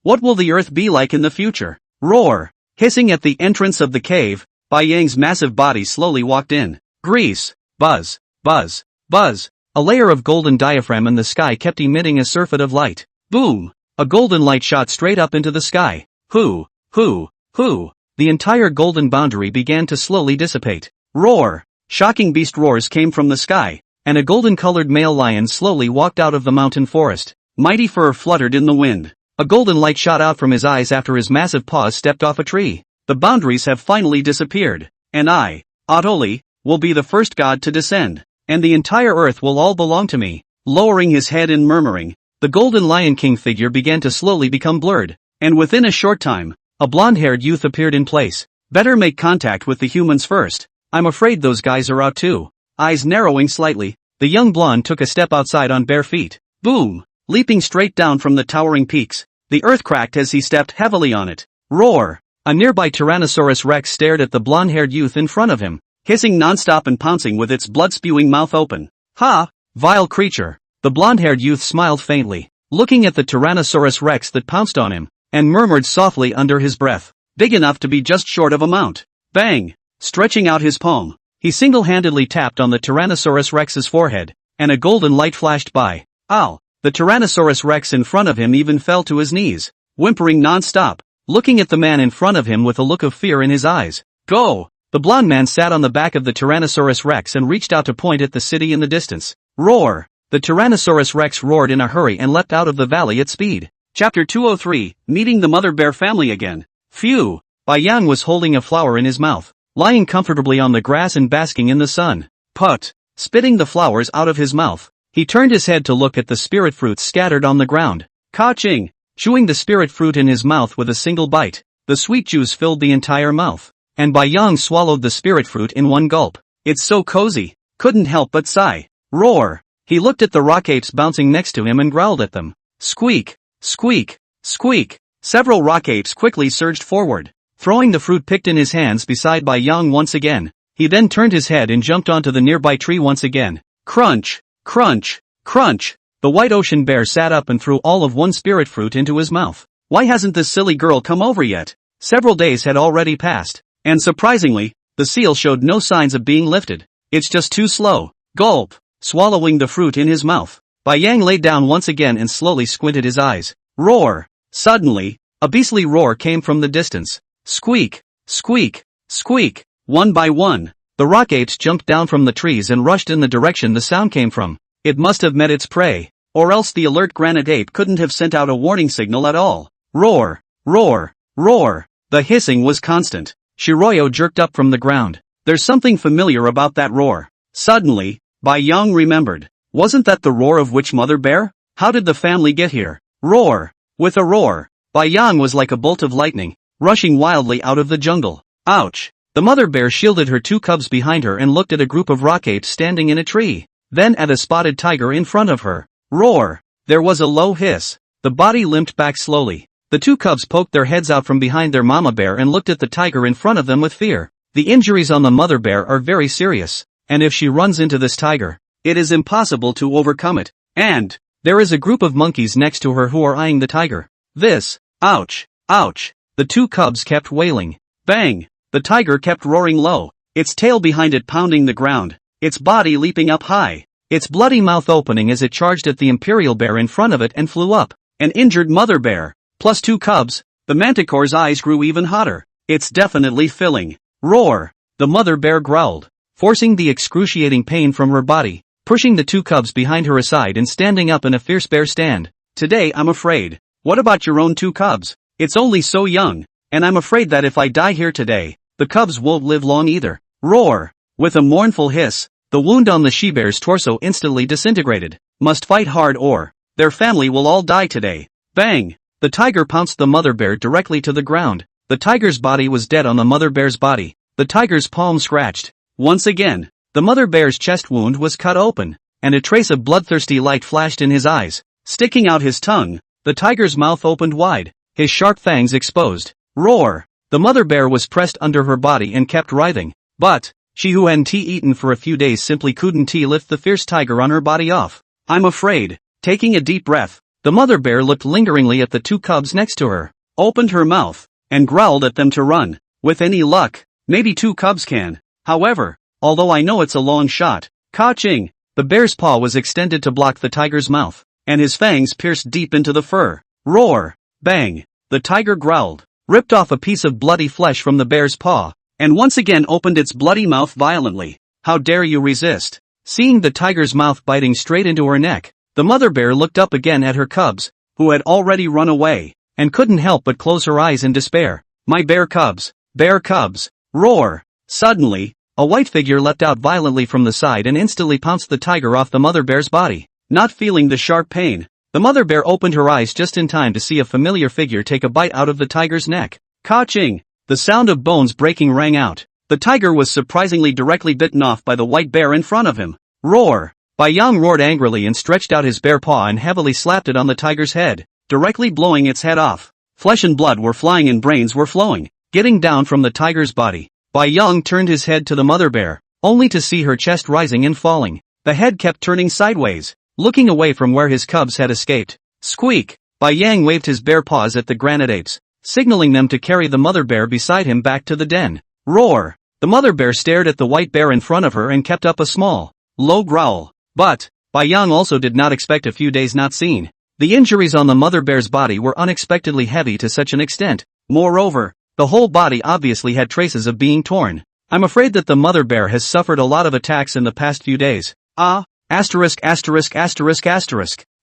What will the earth be like in the future? Roar! Hissing at the entrance of the cave, Bai Yang's massive body slowly walked in. Grease! Buzz! Buzz! Buzz! A layer of golden diaphragm in the sky kept emitting a surfeit of light. Boom! A golden light shot straight up into the sky. Hoo! Hoo! Hoo! The entire golden boundary began to slowly dissipate. Roar! Shocking beast roars came from the sky, and a golden-colored male lion slowly walked out of the mountain forest. Mighty fur fluttered in the wind. A golden light shot out from his eyes after his massive paws stepped off a tree. The boundaries have finally disappeared, and I, Otoli, will be the first god to descend, and the entire earth will all belong to me. Lowering his head and murmuring, the golden lion king figure began to slowly become blurred, and within a short time, a blonde-haired youth appeared in place. Better make contact with the humans first. I'm afraid those guys are out too. Eyes narrowing slightly, the young blonde took a step outside on bare feet. Boom! Leaping straight down from the towering peaks, the earth cracked as he stepped heavily on it. Roar! A nearby Tyrannosaurus Rex stared at the blonde-haired youth in front of him, hissing nonstop and pouncing with its blood-spewing mouth open. Ha! Vile creature! The blonde-haired youth smiled faintly, looking at the Tyrannosaurus Rex that pounced on him, and murmured softly under his breath, big enough to be just short of a mount. Bang! Stretching out his palm, he single-handedly tapped on the Tyrannosaurus Rex's forehead, and a golden light flashed by. Ow! The Tyrannosaurus Rex in front of him even fell to his knees, whimpering non-stop, looking at the man in front of him with a look of fear in his eyes. Go! The blonde man sat on the back of the Tyrannosaurus Rex and reached out to point at the city in the distance. Roar! The Tyrannosaurus Rex roared in a hurry and leapt out of the valley at speed. Chapter 203, Meeting the Mother Bear Family Again. Phew! Bai Yang was holding a flower in his mouth, lying comfortably on the grass and basking in the sun. Put! Spitting the flowers out of his mouth, he turned his head to look at the spirit fruits scattered on the ground. Ka-ching! Chewing the spirit fruit in his mouth with a single bite, the sweet juice filled the entire mouth, and Bai Yang swallowed the spirit fruit in one gulp. It's so cozy, couldn't help but sigh. Roar! He looked at the rock apes bouncing next to him and growled at them. Squeak! Squeak! Squeak! Several rock apes quickly surged forward, throwing the fruit picked in his hands beside Bai Yang once again. He then turned his head and jumped onto the nearby tree once again. Crunch! Crunch! Crunch! The white ocean bear sat up and threw all of one spirit fruit into his mouth. Why hasn't this silly girl come over yet? Several days had already passed, and surprisingly, the seal showed no signs of being lifted. It's just too slow. Gulp. Swallowing the fruit in his mouth, Bai Yang laid down once again and slowly squinted his eyes. Roar. Suddenly, a beastly roar came from the distance. Squeak. Squeak. Squeak. One by one, the rock apes jumped down from the trees and rushed in the direction the sound came from. It must have met its prey, or else the alert granite ape couldn't have sent out a warning signal at all. Roar. Roar. Roar. The hissing was constant. Shiroyo jerked up from the ground. There's something familiar about that roar. Suddenly, Bai Yang remembered. Wasn't that the roar of which mother bear? How did the family get here? Roar. With a roar, Bai Yang was like a bolt of lightning, rushing wildly out of the jungle. Ouch. The mother bear shielded her two cubs behind her and looked at a group of rock apes standing in a tree, then at a spotted tiger in front of her. Roar. There was a low hiss. The body limped back slowly. The two cubs poked their heads out from behind their mama bear and looked at the tiger in front of them with fear. The injuries on the mother bear are very serious, and if she runs into this tiger, it is impossible to overcome it. And there is a group of monkeys next to her who are eyeing the tiger. This. Ouch. Ouch. The two cubs kept wailing. Bang. The tiger kept roaring low, its tail behind it pounding the ground, its body leaping up high, its bloody mouth opening as it charged at the imperial bear in front of it and flew up. An injured mother bear, plus two cubs. The manticore's eyes grew even hotter. It's definitely filling. Roar. The mother bear growled, forcing the excruciating pain from her body, pushing the two cubs behind her aside and standing up in a fierce bear stand. Today I'm afraid. What about your own two cubs? It's only so young, and I'm afraid that if I die here today, the cubs won't live long either. Roar. With a mournful hiss, the wound on the she-bear's torso instantly disintegrated. Must fight hard or their family will all die today. Bang. The tiger pounced the mother bear directly to the ground. The tiger's body was dead on the mother bear's body. The tiger's palm scratched. Once again, the mother bear's chest wound was cut open, and a trace of bloodthirsty light flashed in his eyes. Sticking out his tongue, the tiger's mouth opened wide, his sharp fangs exposed. Roar. The mother bear was pressed under her body and kept writhing, but she who hadn't eaten for a few days simply couldn't lift the fierce tiger on her body off. I'm afraid. Taking a deep breath, the mother bear looked lingeringly at the two cubs next to her, opened her mouth, and growled at them to run. With any luck, maybe two cubs can. However, although I know it's a long shot. Ka-ching! The bear's paw was extended to block the tiger's mouth, and his fangs pierced deep into the fur. Roar! Bang! The tiger growled, ripped off a piece of bloody flesh from the bear's paw, and once again opened its bloody mouth violently. How dare you resist? Seeing the tiger's mouth biting straight into her neck, the mother bear looked up again at her cubs, who had already run away, and couldn't help but close her eyes in despair. My bear cubs! Bear cubs! Roar! Suddenly, a white figure leapt out violently from the side and instantly pounced the tiger off the mother bear's body. Not feeling the sharp pain, the mother bear opened her eyes just in time to see a familiar figure take a bite out of the tiger's neck. Ka-ching! The sound of bones breaking rang out. The tiger was surprisingly directly bitten off by the white bear in front of him. Roar! Bai Yang roared angrily and stretched out his bare paw and heavily slapped it on the tiger's head, directly blowing its head off. Flesh and blood were flying and brains were flowing. Getting down from the tiger's body, Bai Yang turned his head to the mother bear, only to see her chest rising and falling. The head kept turning sideways, looking away from where his cubs had escaped. Squeak! Bai Yang waved his bare paws at the granite apes, signaling them to carry the mother bear beside him back to the den. Roar! The mother bear stared at the white bear in front of her and kept up a small, low growl. But Bai Yang also did not expect a few days not seen. The injuries on the mother bear's body were unexpectedly heavy to such an extent. Moreover, the whole body obviously had traces of being torn. I'm afraid that the mother bear has suffered a lot of attacks in the past few days. Asterisk.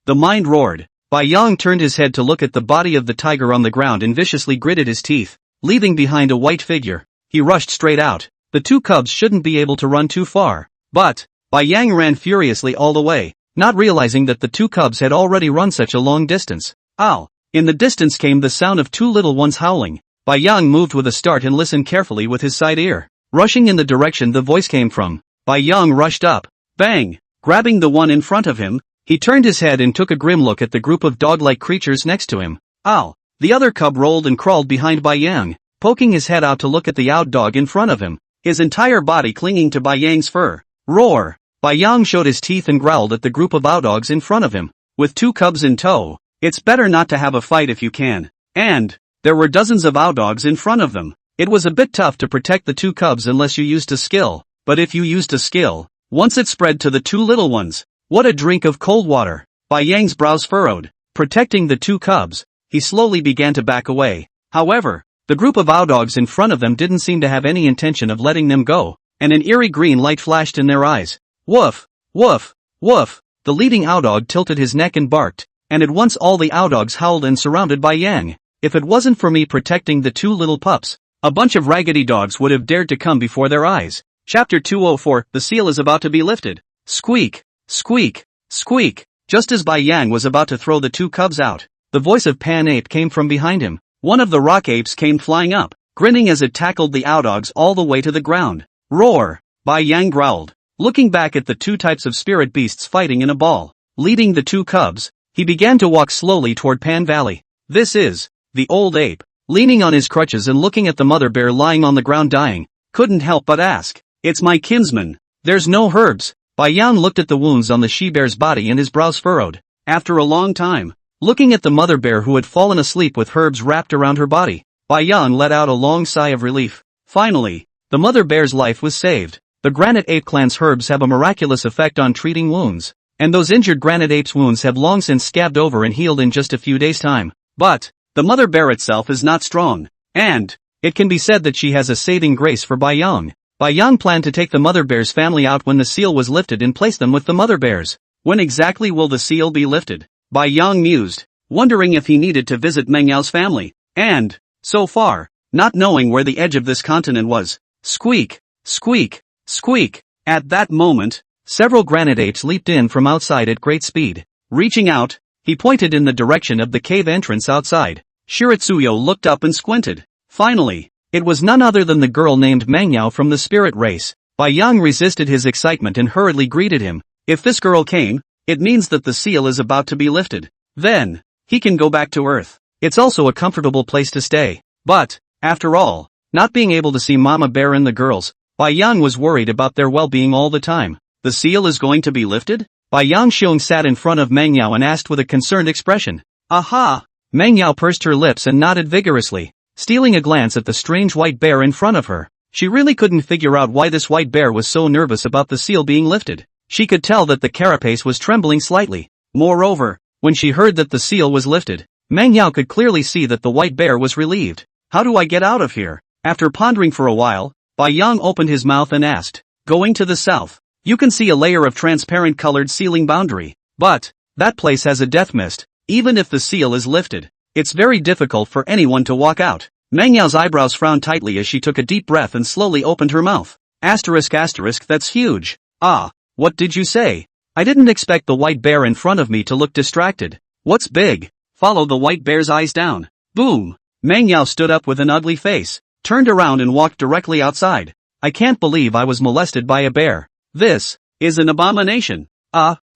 The mind roared. Bai Yang turned his head to look at the body of the tiger on the ground and viciously gritted his teeth, leaving behind a white figure. He rushed straight out. The two cubs shouldn't be able to run too far. But Bai Yang ran furiously all the way, not realizing that the two cubs had already run such a long distance. Ow! In the distance came the sound of two little ones howling. Bai Yang moved with a start and listened carefully with his side ear. Rushing in the direction the voice came from, Bai Yang rushed up. Bang! Grabbing the one in front of him, he turned his head and took a grim look at the group of dog-like creatures next to him. Ow! The other cub rolled and crawled behind Bai Yang, poking his head out to look at the owl dog in front of him, his entire body clinging to Bai Yang's fur. Roar! Bai Yang showed his teeth and growled at the group of owl dogs in front of him. With two cubs in tow, it's better not to have a fight if you can. And There were dozens of Owdogs in front of them. It was a bit tough to protect the two cubs unless you used a skill, but if you used a skill, once it spread to the two little ones. What a drink of cold water! Bai Yang's brows furrowed. Protecting the two cubs, he slowly began to back away. However, the group of Owdogs in front of them didn't seem to have any intention of letting them go, and an eerie green light flashed in their eyes. Woof! Woof! Woof! The leading Owdog tilted his neck and barked, and at once all the Owdogs howled and surrounded Bai Yang. If it wasn't for me protecting the two little pups, a bunch of raggedy dogs would have dared to come before their eyes. Chapter 204, The seal is about to be lifted. Squeak! Squeak! Squeak! Just as Bai Yang was about to throw the two cubs out, the voice of Pan Ape came from behind him. One of the rock apes came flying up, grinning as it tackled the Owdogs all the way to the ground. Roar! Bai Yang growled, looking back at the two types of spirit beasts fighting in a ball. Leading the two cubs, he began to walk slowly toward Pan Valley. This is the old ape, leaning on his crutches and looking at the mother bear lying on the ground dying, couldn't help but ask, "It's my kinsman. There's no herbs." Bai Yang looked at the wounds on the she-bear's body and his brows furrowed. After a long time, looking at the mother bear who had fallen asleep with herbs wrapped around her body, Bai Yang let out a long sigh of relief. Finally, the mother bear's life was saved. The granite ape clan's herbs have a miraculous effect on treating wounds, and those injured granite ape's wounds have long since scabbed over and healed in just a few days' time. But the mother bear itself is not strong, and it can be said that she has a saving grace for Bai Yang. Bai Yang planned to take the mother bear's family out when the seal was lifted and place them with the mother bears. When exactly will the seal be lifted? Bai Yang mused, wondering if he needed to visit Meng Yao's family, and, so far, not knowing where the edge of this continent was. Squeak! Squeak! Squeak! At that moment, several granite apes leaped in from outside at great speed. Reaching out, he pointed in the direction of the cave entrance outside. Shiritsuyo looked up and squinted. Finally, it was none other than the girl named Meng Yao from the spirit race. Bai Yang resisted his excitement and hurriedly greeted him. If this girl came, it means that the seal is about to be lifted. Then, he can go back to Earth. It's also a comfortable place to stay. But, after all, not being able to see Mama Bear and the girls, Bai Yang was worried about their well-being all the time. The seal is going to be lifted? Bai Yang Xiong sat in front of Meng Yao and asked with a concerned expression. Aha! Meng Yao pursed her lips and nodded vigorously, stealing a glance at the strange white bear in front of her. She really couldn't figure out why this white bear was so nervous about the seal being lifted. She could tell that the carapace was trembling slightly. Moreover, when she heard that the seal was lifted, Meng Yao could clearly see that the white bear was relieved. How do I get out of here? After pondering for a while, Bai Yang opened his mouth and asked, going to the south. You can see a layer of transparent colored sealing boundary. But, that place has a death mist. Even if the seal is lifted, it's very difficult for anyone to walk out. Meng Yao's eyebrows frowned tightly as she took a deep breath and slowly opened her mouth. Asterisk asterisk, that's huge. Ah, what did you say? I didn't expect the white bear in front of me to look distracted. What's big? Follow the white bear's eyes down. Boom! Meng Yao stood up with an ugly face, turned around and walked directly outside. I can't believe I was molested by a bear. This is an abomination.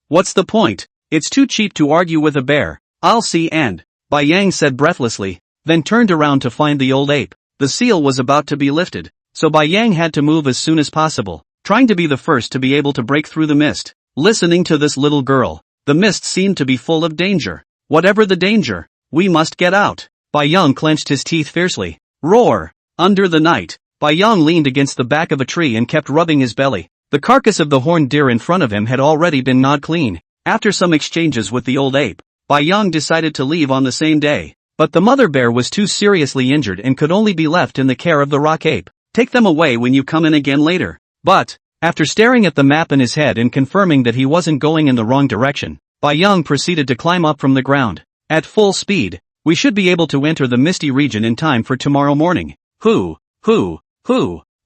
What's the point? It's too cheap to argue with a bear. I'll see. And Bai Yang said breathlessly, then turned around to find the old ape. The seal was about to be lifted, so Bai Yang had to move as soon as possible, trying to be the first to be able to break through the mist. Listening to this little girl, the mist seemed to be full of danger. Whatever the danger, we must get out. Bai Yang clenched his teeth fiercely. Roar! Under the night, Bai Yang leaned against the back of a tree and kept rubbing his belly. The carcass of the horned deer in front of him had already been gnawed clean. After some exchanges with the old ape, Bai Yang decided to leave on the same day. But the mother bear was too seriously injured and could only be left in the care of the rock ape. Take them away when you come in again later. But, after staring at the map in his head and confirming that he wasn't going in the wrong direction, Bai Yang proceeded to climb up from the ground. At full speed, we should be able to enter the misty region in time for tomorrow morning. Hoo!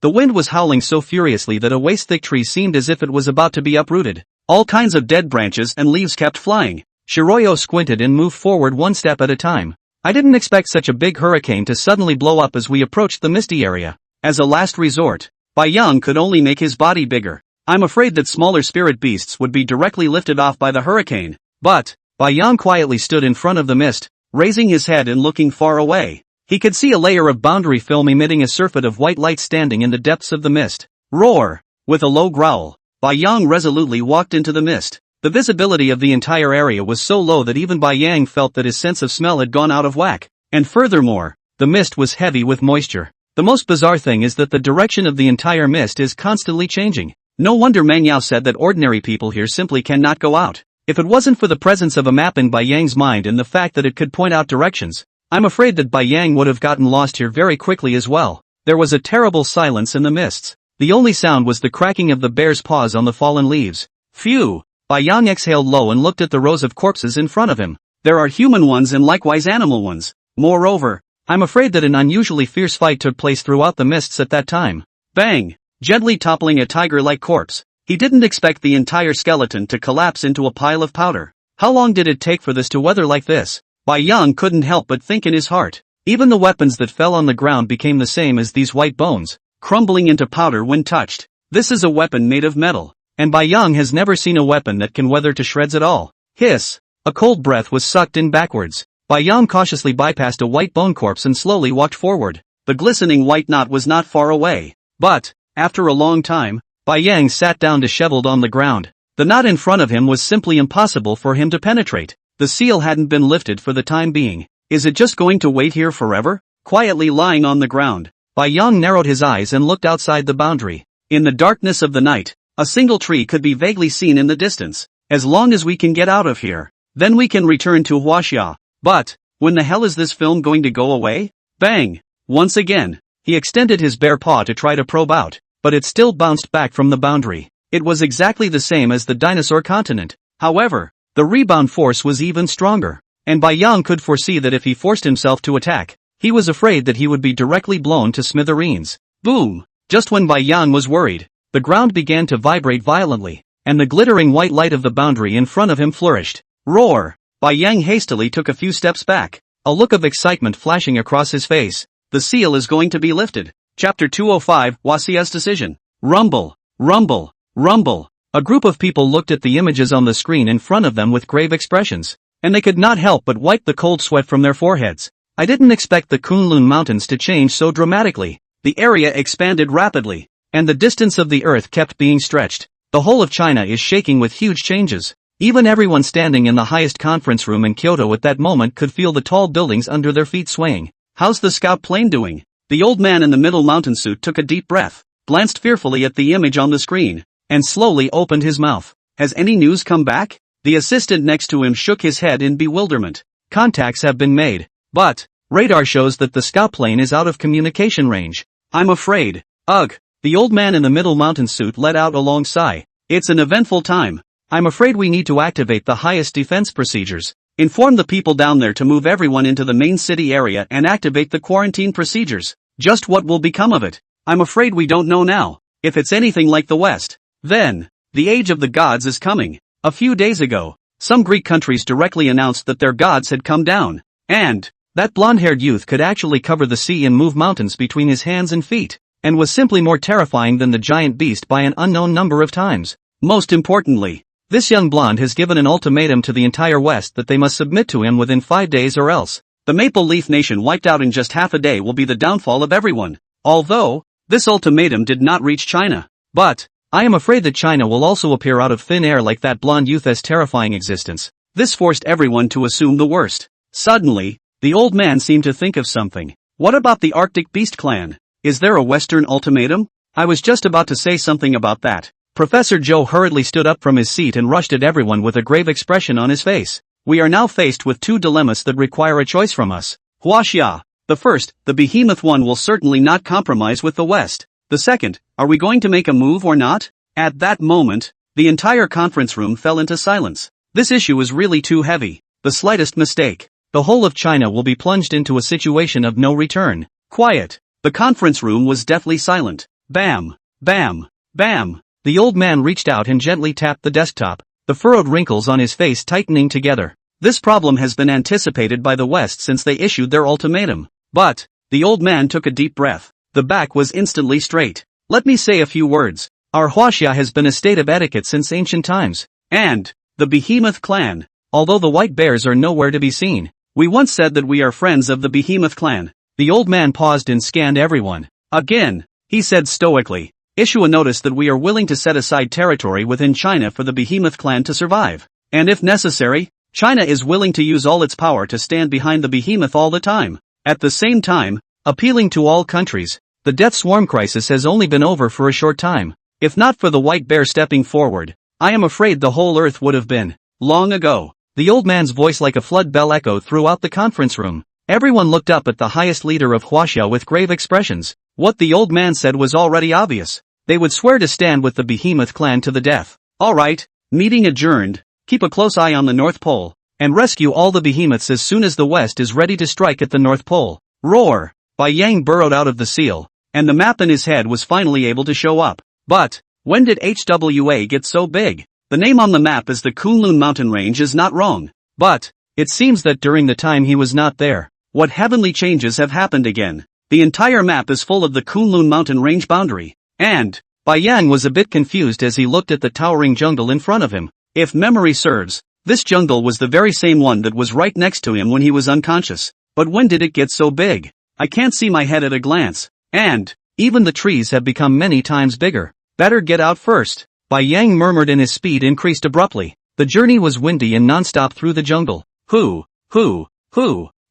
The wind was howling so furiously that a waist-thick tree seemed as if it was about to be uprooted. All kinds of dead branches and leaves kept flying. Shiroyo squinted and moved forward one step at a time. I didn't expect such a big hurricane to suddenly blow up as we approached the misty area. As a last resort, Bai Yang could only make his body bigger. I'm afraid that smaller spirit beasts would be directly lifted off by the hurricane. But, Bai Yang quietly stood in front of the mist, raising his head and looking far away. He could see a layer of boundary film emitting a surfeit of white light standing in the depths of the mist. Roar! With a low growl, Bai Yang resolutely walked into the mist. The visibility of the entire area was so low that even Bai Yang felt that his sense of smell had gone out of whack. And furthermore, The mist was heavy with moisture. The most bizarre thing is that the direction of the entire mist is constantly changing. No wonder Mang Yao said that ordinary people here simply cannot go out. If it wasn't for the presence of a map in Bai Yang's mind and the fact that it could point out directions, I'm afraid that Bai Yang would have gotten lost here very quickly as well. There was a terrible silence in the mists. The only sound was the cracking of the bear's paws on the fallen leaves. Phew! Bai Yang exhaled low and looked at the rows of corpses in front of him. There are human ones and likewise animal ones. Moreover, I'm afraid that an unusually fierce fight took place throughout the mists at that time. Bang! Gently toppling a tiger-like corpse. He didn't expect the entire skeleton to collapse into a pile of powder. How long did it take for this to weather like this? Bai Yang couldn't help but think in his heart. Even the weapons that fell on the ground became the same as these white bones, crumbling into powder when touched. This is a weapon made of metal, and Bai Yang has never seen a weapon that can weather to shreds at all. Hiss! A cold breath was sucked in backwards. Bai Yang cautiously bypassed a white bone corpse and slowly walked forward. The glistening white knot was not far away. But, after a long time, Bai Yang sat down disheveled on the ground. The knot in front of him was simply impossible for him to penetrate. The seal hadn't been lifted for the time being. Is it just going to wait here forever? Quietly lying on the ground, Bai Yang narrowed his eyes and looked outside the boundary. In the darkness of the night, a single tree could be vaguely seen in the distance. As long as we can get out of here, then we can return to Huaxia. But, when the hell is this film going to go away? Bang! Once again, he extended his bare paw to try to probe out, but it still bounced back from the boundary. It was exactly the same as the dinosaur continent. However, the rebound force was even stronger, and Bai Yang could foresee that if he forced himself to attack, he was afraid that he would be directly blown to smithereens. Boom! Just when Bai Yang was worried, the ground began to vibrate violently, and the glittering white light of the boundary in front of him flourished. Roar! Bai Yang hastily took a few steps back, a look of excitement flashing across his face. The seal is going to be lifted. Chapter 205, Huaxia's decision. Rumble, rumble, rumble. A group of people looked at the images on the screen in front of them with grave expressions, and they could not help but wipe the cold sweat from their foreheads. I didn't expect the Kunlun Mountains to change so dramatically. The area expanded rapidly, and the distance of the earth kept being stretched. The whole of China is shaking with huge changes. Even everyone standing in the highest conference room in Kyoto at that moment could feel the tall buildings under their feet swaying. How's the scout plane doing? The old man in the middle mountain suit took a deep breath, glanced fearfully at the image on the screen, and slowly opened his mouth. Has any news come back? The assistant next to him shook his head in bewilderment. Contacts have been made, but radar shows that the scout plane is out of communication range. I'm afraid. Ugh. The old man in the middle mountain suit let out a long sigh. It's an eventful time. I'm afraid we need to activate the highest defense procedures. Inform the people down there to move everyone into the main city area and activate the quarantine procedures. Just what will become of it? I'm afraid we don't know now. If it's anything like the West, then the age of the gods is coming. A few days ago, some Greek countries directly announced that their gods had come down, and that blonde-haired youth could actually cover the sea and move mountains between his hands and feet, and was simply more terrifying than the giant beast by an unknown number of times. Most importantly, this young blonde has given an ultimatum to the entire West that they must submit to him within 5 days or else the Maple Leaf Nation wiped out in just half a day will be the downfall of everyone. Although, this ultimatum did not reach China. But, I am afraid that China will also appear out of thin air like that blonde youth's terrifying existence. This forced everyone to assume the worst. Suddenly, the old man seemed to think of something. What about the Arctic Beast Clan? Is there a Western ultimatum? I was just about to say something about that. Professor Joe hurriedly stood up from his seat and rushed at everyone with a grave expression on his face. We are now faced with two dilemmas that require a choice from us. Huaxia. The first, the behemoth one will certainly not compromise with the West. The second, are we going to make a move or not? At that moment, the entire conference room fell into silence. This issue is really too heavy. The slightest mistake, the whole of China will be plunged into a situation of no return. Quiet. The conference room was deathly silent. Bam, bam, bam. The old man reached out and gently tapped the desktop, the furrowed wrinkles on his face tightening together. This problem has been anticipated by the West since they issued their ultimatum. But, the old man took a deep breath. The back was instantly straight. Let me say a few words. Our Huaxia has been a state of etiquette since ancient times. And, the Behemoth clan, although the white bears are nowhere to be seen. We once said that we are friends of the Behemoth clan. The old man paused and scanned everyone. Again, he said stoically. Issue a notice that we are willing to set aside territory within China for the Behemoth clan to survive. And if necessary, China is willing to use all its power to stand behind the Behemoth all the time. At the same time, appealing to all countries, the death swarm crisis has only been over for a short time. If not for the white bear stepping forward, I am afraid the whole earth would have been long ago. The old man's voice like a flood bell echoed throughout the conference room. Everyone looked up at the highest leader of Huaxia with grave expressions. What the old man said was already obvious. They would swear to stand with the Behemoth clan to the death. Alright, meeting adjourned. Keep a close eye on the North Pole, and rescue all the behemoths as soon as the West is ready to strike at the North Pole. Roar! Bai Yang burrowed out of the seal, and the map in his head was finally able to show up. But, when did HWA get so big? The name on the map is the Kunlun mountain range is not wrong. But, it seems that during the time he was not there, what heavenly changes have happened again? The entire map is full of the Kunlun mountain range boundary. And, Bai Yang was a bit confused as he looked at the towering jungle in front of him. If memory serves, this jungle was the very same one that was right next to him when he was unconscious. But when did it get so big? I can't see my head at a glance. And, even the trees have become many times bigger. Better get out first. Bai Yang murmured and his speed increased abruptly. The journey was windy and non-stop through the jungle. Hoo.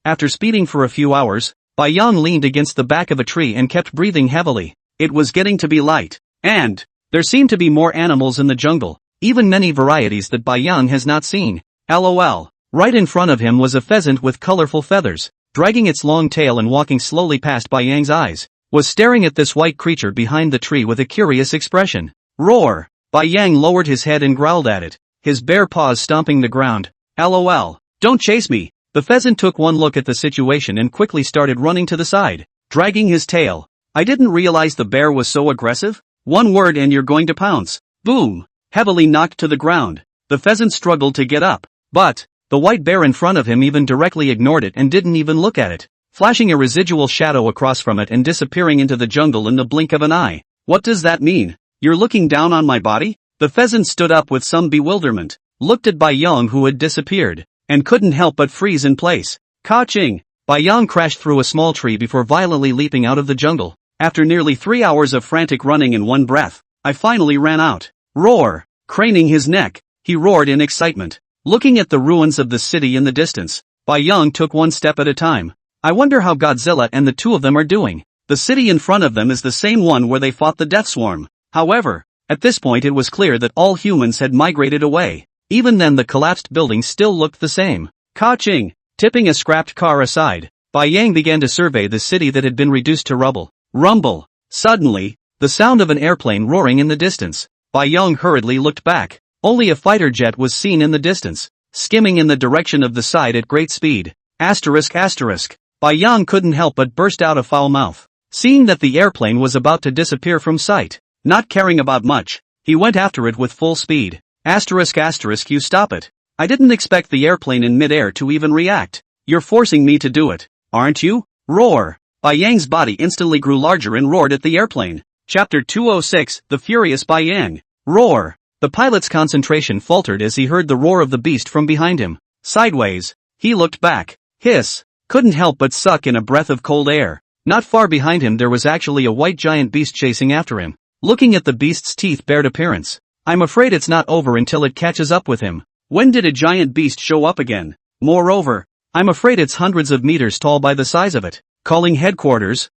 After speeding for a few hours, Bai Yang leaned against the back of a tree and kept breathing heavily. It was getting to be light. And, there seemed to be more animals in the jungle, even many varieties that Bai Yang has not seen. LOL. Right in front of him was a pheasant with colorful feathers, dragging its long tail and walking slowly past Bai Yang's eyes, was staring at this white creature behind the tree with a curious expression. Roar! Bai Yang lowered his head and growled at it, his bare paws stomping the ground. LOL. Don't chase me. The pheasant took one look at the situation and quickly started running to the side, dragging his tail. I didn't realize the bear was so aggressive. One word and you're going to pounce. Boom! Heavily knocked to the ground. The pheasant struggled to get up, but the white bear in front of him even directly ignored it and didn't even look at it, flashing a residual shadow across from it and disappearing into the jungle in the blink of an eye. What does that mean? You're looking down on my body? The pheasant stood up with some bewilderment, looked at Bai Yang who had disappeared, and couldn't help but freeze in place. Ka-ching! Bai Yang crashed through a small tree before violently leaping out of the jungle. After nearly 3 hours of frantic running in one breath, I finally ran out. Roar! Craning his neck, he roared in excitement. Looking at the ruins of the city in the distance, Bai Yang took one step at a time. I wonder how Godzilla and the two of them are doing. The city in front of them is the same one where they fought the death swarm. However, at this point it was clear that all humans had migrated away. Even then the collapsed buildings still looked the same. Ka-ching! Tipping a scrapped car aside, Bai Yang began to survey the city that had been reduced to rubble. Rumble! Suddenly, the sound of an airplane roaring in the distance. Bai Yang hurriedly looked back. Only a fighter jet was seen in the distance, skimming in the direction of the side at great speed. Asterisk. Bai Yang couldn't help but burst out a foul mouth, seeing that the airplane was about to disappear from sight. Not caring about much, he went after it with full speed. Asterisk. You stop it. I didn't expect the airplane in midair to even react. You're forcing me to do it, aren't you? Roar! Bai Yang's body instantly grew larger and roared at the airplane. Chapter 206, The Furious Bai Yang. Roar! The pilot's concentration faltered as he heard the roar of the beast from behind him. Sideways, he looked back. Hiss! Couldn't help but suck in a breath of cold air. Not far behind him there was actually a white giant beast chasing after him. Looking at the beast's teeth-bared appearance, I'm afraid it's not over until it catches up with him. When did a giant beast show up again? Moreover, I'm afraid it's hundreds of meters tall by the size of it. Calling headquarters.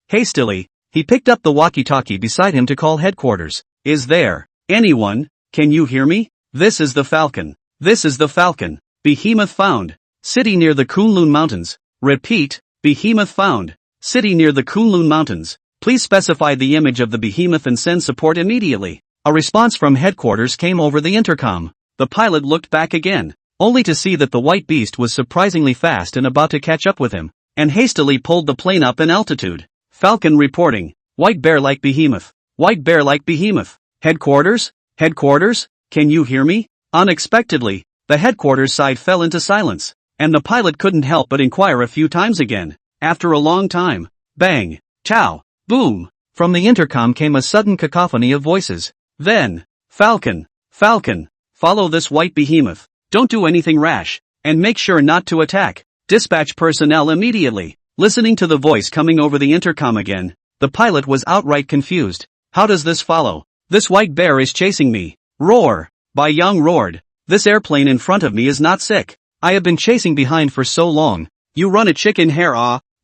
Hastily, he picked up the walkie-talkie beside him to call headquarters. Is there anyone? Can you hear me? This is the Falcon. Behemoth found. City near the Kunlun Mountains. Repeat, Behemoth found. City near the Kunlun Mountains. Please specify the image of the behemoth and send support immediately. A response from headquarters came over the intercom. The pilot looked back again, only to see that the white beast was surprisingly fast and about to catch up with him, and hastily pulled the plane up in altitude. Falcon reporting. White bear-like behemoth. Headquarters? Can you hear me? Unexpectedly, the headquarters side fell into silence, and the pilot couldn't help but inquire a few times again. After a long time, bang, chow, boom, from the intercom came a sudden cacophony of voices. Then, Falcon, follow this white behemoth. Don't do anything rash, and make sure not to attack. Dispatch personnel immediately. Listening to the voice coming over the intercom again, the pilot was outright confused. How does this follow? This white bear is chasing me. Roar! Bai Yang roared. This airplane in front of me is not sick. I have been chasing behind for so long. You run a chicken hair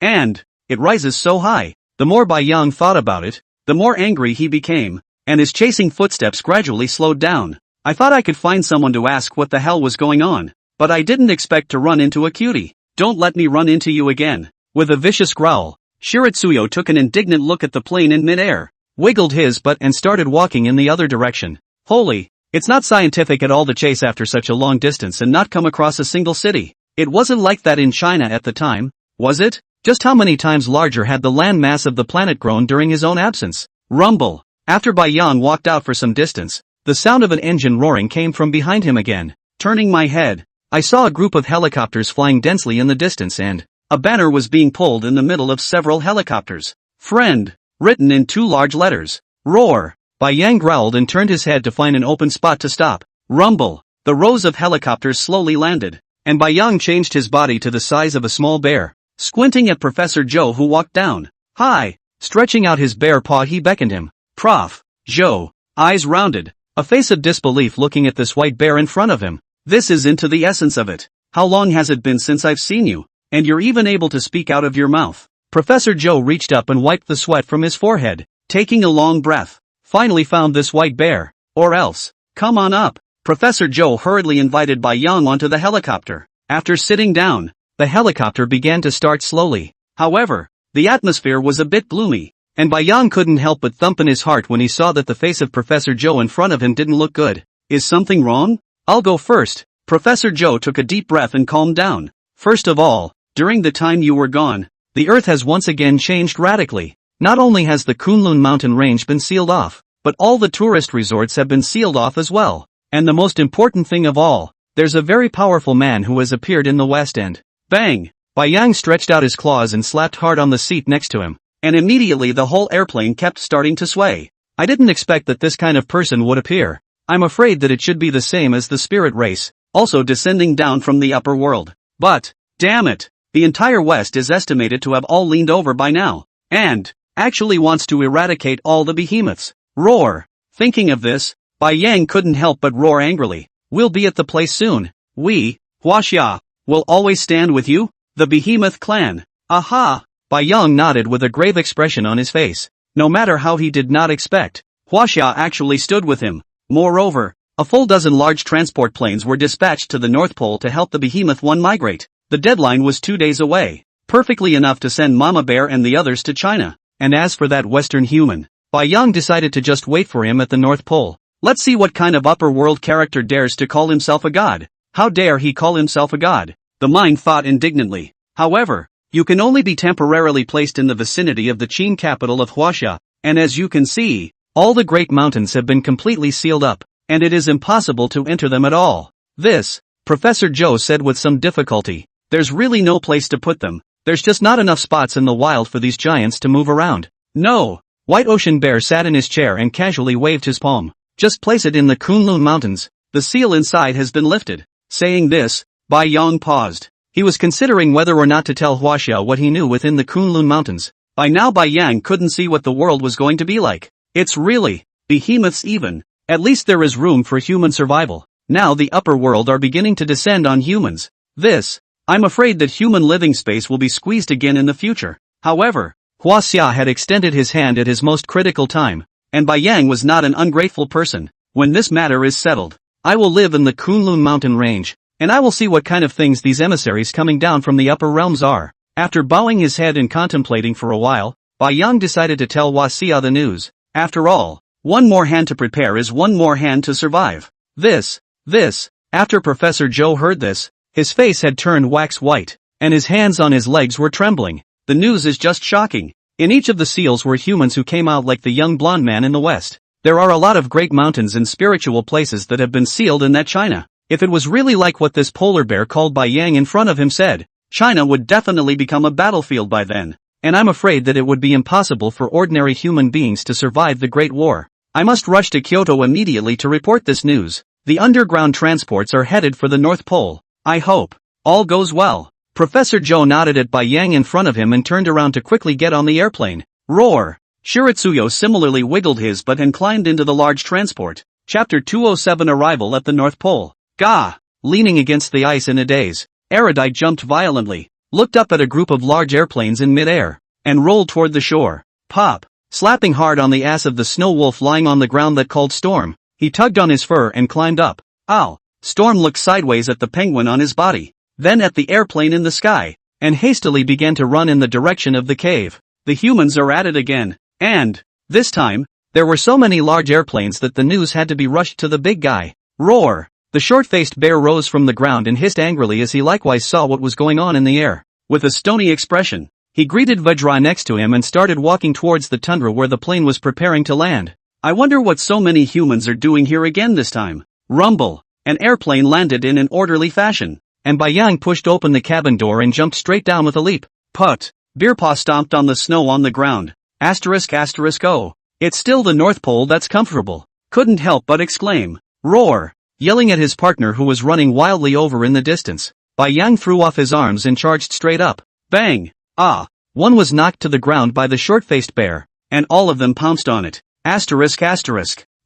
and it rises so high. The more Bai Yang thought about it, the more angry he became, and his chasing footsteps gradually slowed down. I thought I could find someone to ask what the hell was going on, but I didn't expect to run into a cutie. Don't let me run into you again. With a vicious growl, Shiritsuyo took an indignant look at the plane in midair, wiggled his butt and started walking in the other direction. Holy, it's not scientific at all to chase after such a long distance and not come across a single city. It wasn't like that in China at the time, was it? Just how many times larger had the land mass of the planet grown during his own absence? Rumble. After Bai Yang walked out for some distance, the sound of an engine roaring came from behind him again. Turning my head, I saw a group of helicopters flying densely in the distance and a banner was being pulled in the middle of several helicopters. Friend, written in 2 large letters. Roar. Bai Yang growled and turned his head to find an open spot to stop. Rumble. The rows of helicopters slowly landed, and Bai Yang changed his body to the size of a small bear. Squinting at Professor Joe who walked down. Hi. Stretching out his bare paw he beckoned him. Prof. Joe. Eyes rounded, a face of disbelief looking at this white bear in front of him. This is into the essence of it. How long has it been since I've seen you? And you're even able to speak out of your mouth. Professor Joe reached up and wiped the sweat from his forehead, taking a long breath. Finally found this white bear. Or else. Come on up. Professor Joe hurriedly invited Bai Yang onto the helicopter. After sitting down, the helicopter began to start slowly. However, the atmosphere was a bit gloomy, and Bai Yang couldn't help but thump in his heart when he saw that the face of Professor Joe in front of him didn't look good. Is something wrong? I'll go first. Professor Joe took a deep breath and calmed down. First of all, during the time you were gone, the Earth has once again changed radically. Not only has the Kunlun mountain range been sealed off, but all the tourist resorts have been sealed off as well. And the most important thing of all, there's a very powerful man who has appeared in the West and bang! Bai Yang stretched out his claws and slapped hard on the seat next to him, and immediately the whole airplane kept starting to sway. I didn't expect that this kind of person would appear. I'm afraid that it should be the same as the spirit race, also descending down from the upper world. But, damn it, the entire West is estimated to have all leaned over by now, and actually wants to eradicate all the behemoths. Roar! Thinking of this, Bai Yang couldn't help but roar angrily. We'll be at the place soon. We, Huaxia, will always stand with you, the behemoth clan. Aha! Bai Yang nodded with a grave expression on his face. No matter how he did not expect, Huaxia actually stood with him. Moreover, a full dozen large transport planes were dispatched to the North Pole to help the behemoth one migrate. The deadline was 2 days away, perfectly enough to send Mama Bear and the others to China. And as for that Western human, Bai Yang decided to just wait for him at the North Pole. Let's see what kind of upper world character dares to call himself a god. How dare he call himself a god? The mind thought indignantly. However, you can only be temporarily placed in the vicinity of the Qin capital of Huaxia, and as you can see, all the great mountains have been completely sealed up, and it is impossible to enter them at all. This, Professor Joe said with some difficulty. There's really no place to put them. There's just not enough spots in the wild for these giants to move around. No. White Ocean Bear sat in his chair and casually waved his palm. Just place it in the Kunlun Mountains. The seal inside has been lifted. Saying this, Bai Yang paused. He was considering whether or not to tell Huaxia what he knew within the Kunlun Mountains. By now Bai Yang couldn't see what the world was going to be like. It's really behemoths even. At least there is room for human survival. Now the upper world are beginning to descend on humans. I'm afraid that human living space will be squeezed again in the future. However, Huaxia had extended his hand at his most critical time, and Bai Yang was not an ungrateful person. When this matter is settled, I will live in the Kunlun mountain range, and I will see what kind of things these emissaries coming down from the upper realms are. After bowing his head and contemplating for a while, Bai Yang decided to tell Huaxia the news. After all, one more hand to prepare is one more hand to survive. After Professor Joe heard this, his face had turned wax white, and his hands on his legs were trembling. The news is just shocking. In each of the seals were humans who came out like the young blonde man in the West. There are a lot of great mountains and spiritual places that have been sealed in that China. If it was really like what this polar bear called Bai Yang in front of him said, China would definitely become a battlefield by then. And I'm afraid that it would be impossible for ordinary human beings to survive the Great War. I must rush to Kyoto immediately to report this news. The underground transports are headed for the North Pole. I hope all goes well. Professor Joe nodded at Bai Yang in front of him and turned around to quickly get on the airplane. Roar! Shiritsuyo similarly wiggled his butt and climbed into the large transport. Chapter 207 Arrival at the North Pole. Gah! Leaning against the ice in a daze, Erudite jumped violently. looked up at a group of large airplanes in midair, and rolled toward the shore. Pop! Slapping hard on the ass of the snow wolf lying on the ground that called Storm, he tugged on his fur and climbed up. Ow! Storm looked sideways at the penguin on his body, then at the airplane in the sky, and hastily began to run in the direction of the cave. The humans are at it again, and, this time, there were so many large airplanes that the news had to be rushed to the big guy. Roar! The short-faced bear rose from the ground and hissed angrily as he likewise saw what was going on in the air. With a stony expression, he greeted Vajra next to him and started walking towards the tundra where the plane was preparing to land. I wonder what so many humans are doing here again this time. Rumble! An airplane landed in an orderly fashion, and Bai Yang pushed open the cabin door and jumped straight down with a leap. Put! Beerpaw stomped on the snow on the ground. Oh. It's still the North Pole that's comfortable. Couldn't help but exclaim. Roar! Yelling at his partner who was running wildly over in the distance, Bai Yang threw off his arms and charged straight up. Bang! Ah! One was knocked to the ground by the short-faced bear, and all of them pounced on it.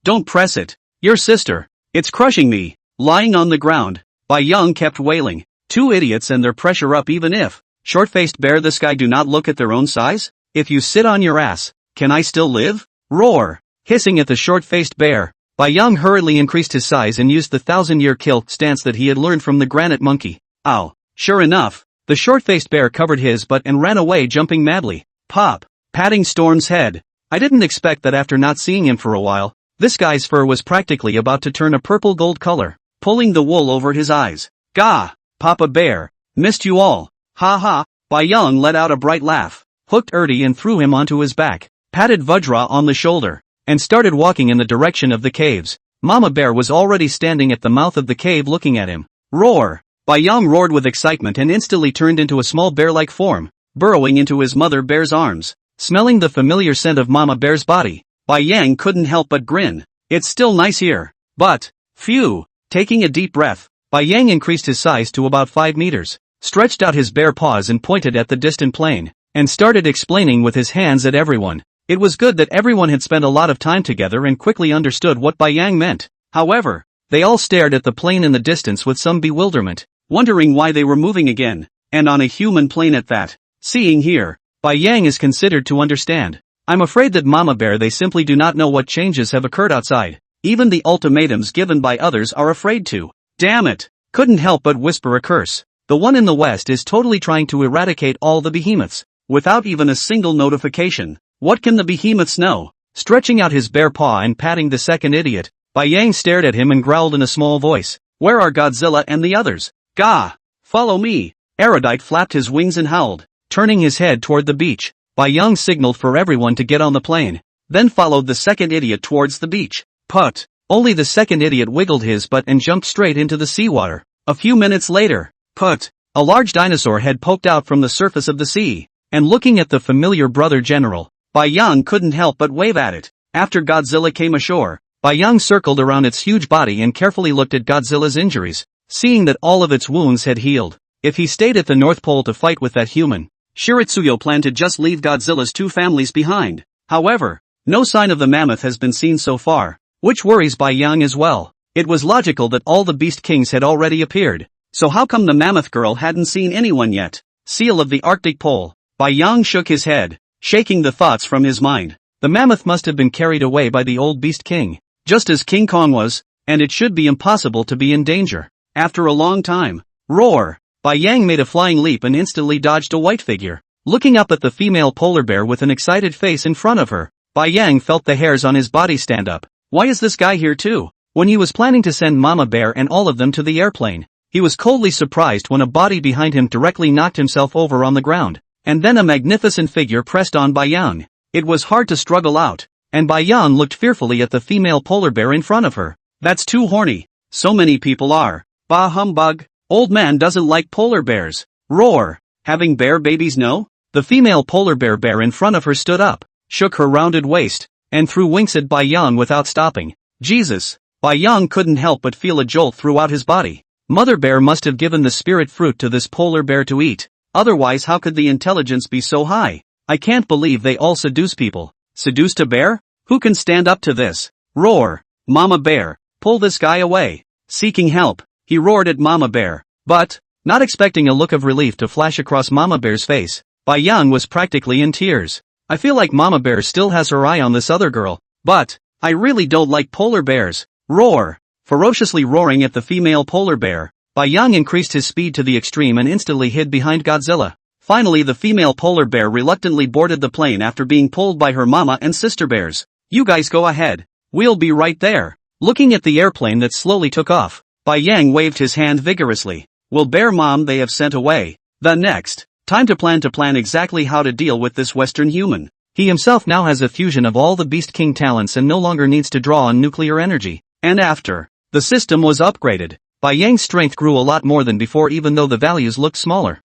Don't press it. Your sister. It's crushing me. Lying on the ground, Bai Yang kept wailing. Two idiots and their pressure up even if. Short-faced bear, this guy do not look at their own size? If you sit on your ass, can I still live? Roar! Hissing at the short-faced bear, Bai Yang hurriedly increased his size and used the 1,000-year kill stance that he had learned from the granite monkey. Ow! Sure enough, the short-faced bear covered his butt and ran away jumping madly. Pop! Patting Storm's head. I didn't expect that after not seeing him for a while, this guy's fur was practically about to turn a purple gold color, pulling the wool over his eyes. Gah! Papa Bear, missed you all. Ha ha! Bai Yang let out a bright laugh, hooked Ertie and threw him onto his back, patted Vajra on the shoulder, and started walking in the direction of the caves. Mama Bear was already standing at the mouth of the cave looking at him. Roar! Bai Yang roared with excitement and instantly turned into a small bear-like form, burrowing into his mother bear's arms. Smelling the familiar scent of Mama Bear's body, Bai Yang couldn't help but grin. It's still nice here, but, phew! Taking a deep breath, Bai Yang increased his size to about 5 meters, stretched out his bare paws and pointed at the distant plane, and started explaining with his hands at everyone. It was good that everyone had spent a lot of time together and quickly understood what Bai Yang meant. However, they all stared at the plane in the distance with some bewilderment, wondering why they were moving again, and on a human plane at that. Seeing here, Bai Yang is considered to understand. I'm afraid that Mama Bear, they simply do not know what changes have occurred outside. Even the ultimatums given by others are afraid to. Damn it! Couldn't help but whisper a curse. The one in the west is totally trying to eradicate all the behemoths, without even a single notification. What can the behemoths know? Stretching out his bare paw and patting the second idiot, Bai Yang stared at him and growled in a small voice. Where are Godzilla and the others? Gah! Follow me! Erudite flapped his wings and howled. Turning his head toward the beach, Bai Yang signaled for everyone to get on the plane, then followed the second idiot towards the beach. Put! Only the second idiot wiggled his butt and jumped straight into the seawater. A few minutes later, put! A large dinosaur head poked out from the surface of the sea, and looking at the familiar brother general, Bai Yang couldn't help but wave at it. After Godzilla came ashore, Bai Yang circled around its huge body and carefully looked at Godzilla's injuries, seeing that all of its wounds had healed. If he stayed at the North Pole to fight with that human, Shiritsuyo planned to just leave Godzilla's 2 families behind. However, no sign of the mammoth has been seen so far, which worries Bai Yang as well. It was logical that all the beast kings had already appeared, so how come the mammoth girl hadn't seen anyone yet? Seal of the Arctic Pole. Bai Yang shook his head, shaking the thoughts from his mind. The mammoth must have been carried away by the old beast king, just as King Kong was, and it should be impossible to be in danger. After a long time, roar! Bai Yang made a flying leap and instantly dodged a white figure. Looking up at the female polar bear with an excited face in front of her, Bai Yang felt the hairs on his body stand up. Why is this guy here too? When he was planning to send Mama Bear and all of them to the airplane, he was coldly surprised when a body behind him directly knocked himself over on the ground, and then a magnificent figure pressed on Bai Yang. It was hard to struggle out, and Bai Yang looked fearfully at the female polar bear in front of her. That's too horny. So many people are. Bah humbug. Old man doesn't like polar bears. Roar! Having bear babies no? The female polar bear in front of her stood up, shook her rounded waist, and threw winks at Bai Yang without stopping. Jesus! Bai Yang couldn't help but feel a jolt throughout his body. Mother bear must have given the spirit fruit to this polar bear to eat. Otherwise how could the intelligence be so high? I can't believe they all seduce people. Seduced a bear? Who can stand up to this? Roar! Mama Bear, pull this guy away. Seeking help, he roared at Mama Bear. But, Not expecting a look of relief to flash across Mama Bear's face, Bai Yang was practically in tears. I feel like Mama Bear still has her eye on this other girl, but I really don't like polar bears. Roar! Ferociously roaring at the female polar bear, Bai Yang increased his speed to the extreme and instantly hid behind Godzilla. Finally, the female polar bear reluctantly boarded the plane after being pulled by her mama and sister bears. You guys go ahead. We'll be right there. Looking at the airplane that slowly took off, Bai Yang waved his hand vigorously. Will bear mom they have sent away. The next. Time to plan exactly how to deal with this Western human. He himself now has a fusion of all the Beast King talents and no longer needs to draw on nuclear energy. And after the system was upgraded, Bai Yang's strength grew a lot more than before even though the values looked smaller.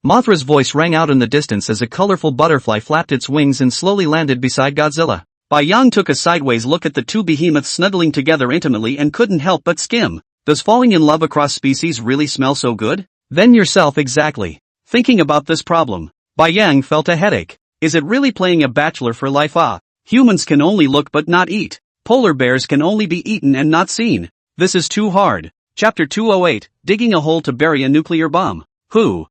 Mothra's voice rang out in the distance as a colorful butterfly flapped its wings and slowly landed beside Godzilla. Bai Yang took a sideways look at the two behemoths snuggling together intimately and couldn't help but skim. Does falling in love across species really smell so good? Then yourself exactly. Thinking about this problem, Bai Yang felt a headache. Is it really playing a bachelor for life? Humans can only look but not eat. Polar bears can only be eaten and not seen. This is too hard. Chapter 208, Digging a Hole to Bury a Nuclear Bomb. Who?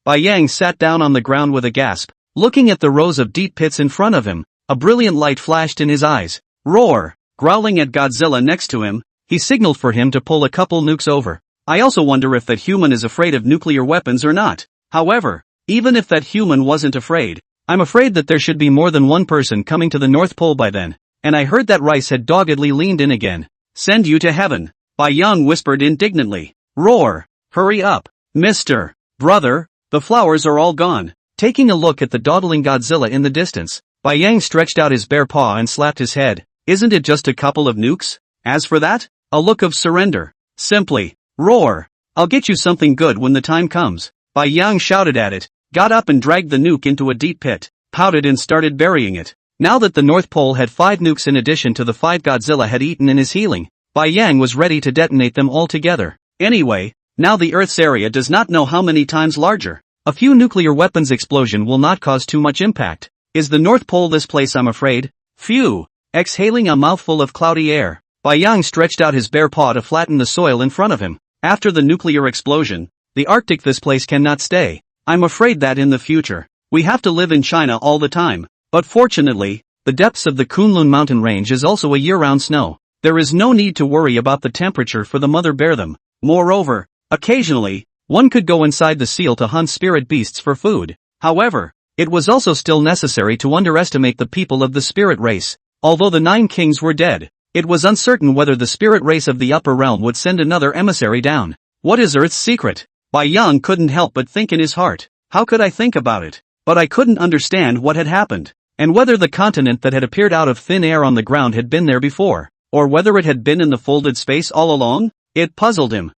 Bai Yang sat down on the ground with a gasp. Looking at the rows of deep pits in front of him, a brilliant light flashed in his eyes. Roar! Growling at Godzilla next to him, he signaled for him to pull a couple nukes over. I also wonder if that human is afraid of nuclear weapons or not. However, even if that human wasn't afraid, I'm afraid that there should be more than one person coming to the North Pole by then. And I heard that Rice had doggedly leaned in again. Send you to heaven, Bai Yang whispered indignantly. Roar! Hurry up, Mr. Brother, the flowers are all gone. Taking a look at the dawdling Godzilla in the distance, Bai Yang stretched out his bare paw and slapped his head. Isn't it just a couple of nukes? As for that, a look of surrender. Simply, roar! I'll get you something good when the time comes. Bai Yang shouted at it, got up and dragged the nuke into a deep pit, pouted and started burying it. Now that the North Pole had 5 nukes in addition to the 5 Godzilla had eaten in his healing, Bai Yang was ready to detonate them all together. Anyway, now the Earth's area does not know how many times larger. A few nuclear weapons explosion will not cause too much impact. Is the North Pole this place? I'm afraid. Phew! Exhaling a mouthful of cloudy air, Bai Yang stretched out his bare paw to flatten the soil in front of him. After the nuclear explosion, the Arctic, this place cannot stay. I'm afraid that in the future, we have to live in China all the time. But fortunately, the depths of the Kunlun mountain range is also a year-round snow. There is no need to worry about the temperature for the mother bear them. Moreover, occasionally, one could go inside the seal to hunt spirit beasts for food. However, it was also still necessary to underestimate the people of the spirit race. Although the 9 kings were dead, it was uncertain whether the spirit race of the upper realm would send another emissary down. What is Earth's secret? Bai Yang couldn't help but think in his heart. How could I think about it? But I couldn't understand what had happened, and whether the continent that had appeared out of thin air on the ground had been there before, or whether it had been in the folded space all along. It puzzled him.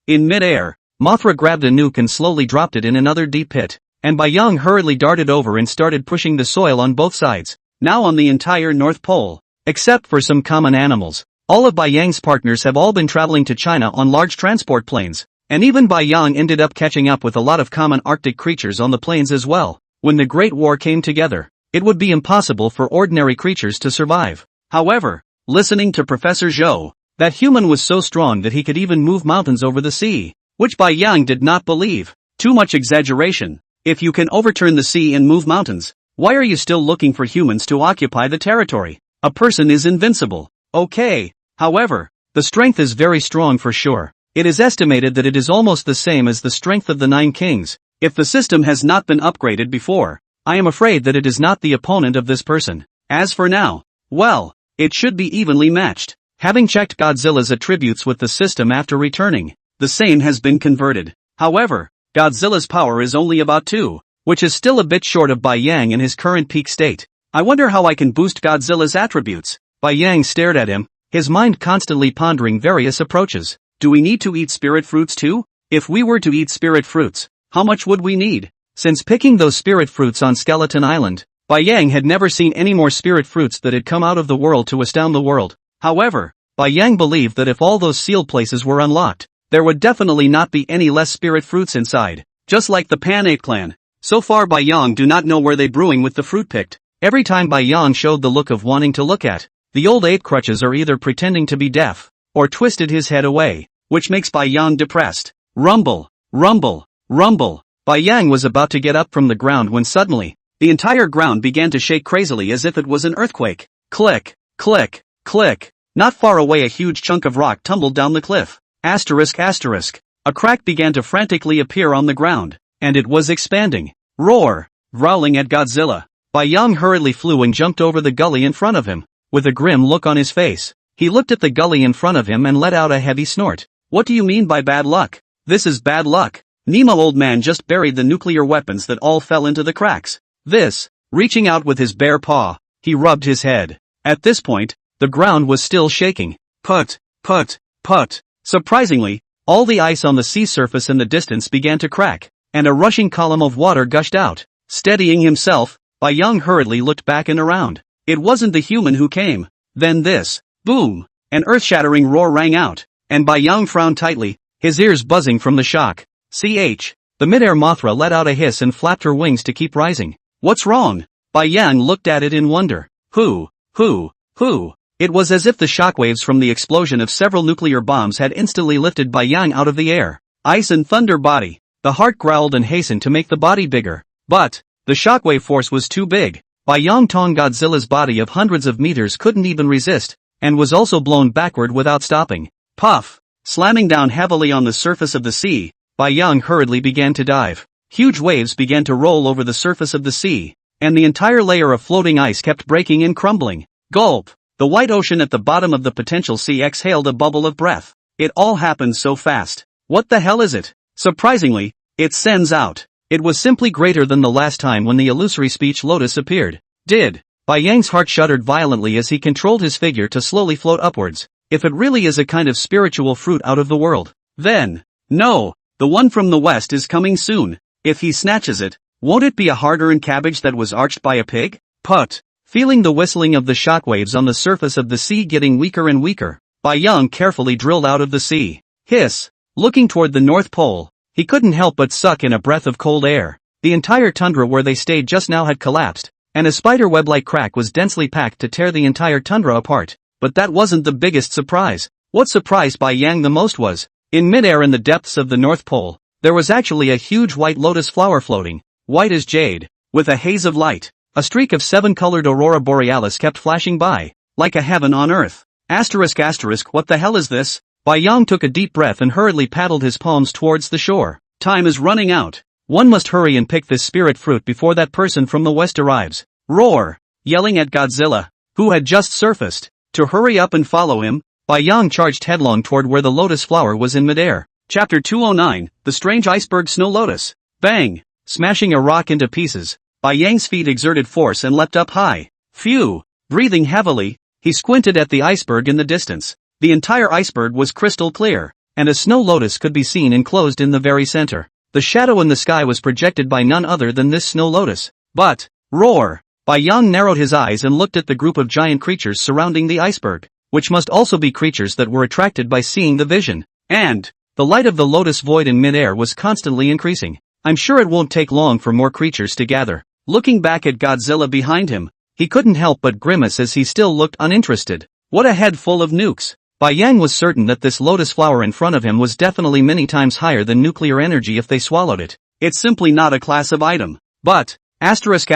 In mid-air, Mothra grabbed a nuke and slowly dropped it in another deep pit, and Bai Yang hurriedly darted over and started pushing the soil on both sides, now on the entire North Pole. Except for some common animals, all of Bai Yang's partners have all been traveling to China on large transport planes, and even Bai Yang ended up catching up with a lot of common Arctic creatures on the plains as well. When the Great War came together, it would be impossible for ordinary creatures to survive. However, listening to Professor Zhou, that human was so strong that he could even move mountains over the sea, which Bai Yang did not believe. Too much exaggeration. If you can overturn the sea and move mountains, why are you still looking for humans to occupy the territory? A person is invincible. Okay. However, the strength is very strong for sure. It is estimated that it is almost the same as the strength of the 9 kings. If the system has not been upgraded before, I am afraid that it is not the opponent of this person. As for now, well, it should be evenly matched. Having checked Godzilla's attributes with the system after returning, the same has been converted. However, Godzilla's power is only about 2, which is still a bit short of Bai Yang in his current peak state. I wonder how I can boost Godzilla's attributes. Bai Yang stared at him, his mind constantly pondering various approaches. Do we need to eat spirit fruits too? If we were to eat spirit fruits, how much would we need? Since picking those spirit fruits on Skeleton Island, Bai Yang had never seen any more spirit fruits that had come out of the world to astound the world. However, Bai Yang believed that if all those sealed places were unlocked, there would definitely not be any less spirit fruits inside. Just like the Pan 8 clan. So far Bai Yang do not know where they brewing with the fruit picked. Every time Bai Yang showed the look of wanting to look at, the old 8 crutches are either pretending to be deaf, or twisted his head away. which makes Bai Yang depressed. Rumble, rumble, rumble. Bai Yang was about to get up from the ground when suddenly, the entire ground began to shake crazily as if it was an earthquake. Click, click, click. Not far away a huge chunk of rock tumbled down the cliff. Asterisk asterisk. A crack began to frantically appear on the ground, and it was expanding. Roar! Growling at Godzilla. Bai Yang hurriedly flew and jumped over the gully in front of him, with a grim look on his face. He looked at the gully in front of him and let out a heavy snort. What do you mean by bad luck? This is bad luck. Nemo old man just buried the nuclear weapons that all fell into the cracks. This, reaching out with his bare paw, he rubbed his head. At this point, the ground was still shaking. Put, put, put. Surprisingly, all the ice on the sea surface in the distance began to crack, and a rushing column of water gushed out. Steadying himself, Bai Yang hurriedly looked back and around. It wasn't the human who came. Then this, boom! An earth-shattering roar rang out, and Bai Yang frowned tightly, his ears buzzing from the shock. The midair Mothra let out a hiss and flapped her wings to keep rising. What's wrong? Bai Yang looked at it in wonder. Who? It was as if the shockwaves from the explosion of several nuclear bombs had instantly lifted Bai Yang out of the air. Ice and thunder body. The heart growled and hastened to make the body bigger. But the shockwave force was too big. Bai Yang Tong Godzilla's body of hundreds of meters couldn't even resist, and was also blown backward without stopping. Puff! Slamming down heavily on the surface of the sea, Bai Yang hurriedly began to dive. Huge waves began to roll over the surface of the sea, and the entire layer of floating ice kept breaking and crumbling. Gulp! The white ocean at the bottom of the potential sea exhaled a bubble of breath. It all happened so fast. What the hell is it? Surprisingly, it sends out. It was simply greater than the last time when the illusory speech lotus appeared. Bai Yang's heart shuddered violently as he controlled his figure to slowly float upwards. If it really is a kind of spiritual fruit out of the world, then, no, the one from the west is coming soon. If he snatches it, won't it be a hard-earned cabbage that was arched by a pig? Put! Feeling the whistling of the shockwaves on the surface of the sea getting weaker and weaker, Bai Yang carefully drilled out of the sea. Hiss! Looking toward the North Pole, he couldn't help but suck in a breath of cold air. The entire tundra where they stayed just now had collapsed, and a spider-web-like crack was densely packed to tear the entire tundra apart. But that wasn't the biggest surprise. What surprised Bai Yang the most was, in midair in the depths of the North Pole, there was actually a huge white lotus flower floating, white as jade, with a haze of light. A streak of 7-colored aurora borealis kept flashing by, like a heaven on earth. Asterisk asterisk, what the hell is this? Bai Yang took a deep breath and hurriedly paddled his palms towards the shore. Time is running out. One must hurry and pick this spirit fruit before that person from the west arrives. Roar! Yelling at Godzilla, who had just surfaced, to hurry up and follow him, Bai Yang charged headlong toward where the lotus flower was in midair. Chapter 209, The Strange Iceberg Snow Lotus. Bang! Smashing a rock into pieces, Bai Yang's feet exerted force and leapt up high. Phew! Breathing heavily, he squinted at the iceberg in the distance. The entire iceberg was crystal clear, and a snow lotus could be seen enclosed in the very center. The shadow in the sky was projected by none other than this snow lotus. But, roar! Bai Yang narrowed his eyes and looked at the group of giant creatures surrounding the iceberg, which must also be creatures that were attracted by seeing the vision. And, the light of the lotus void in midair was constantly increasing. I'm sure it won't take long for more creatures to gather. Looking back at Godzilla behind him, he couldn't help but grimace as he still looked uninterested. What a head full of nukes! Bai Yang was certain that this lotus flower in front of him was definitely many times higher than nuclear energy if they swallowed it. It's simply not a class of item. But, asterisk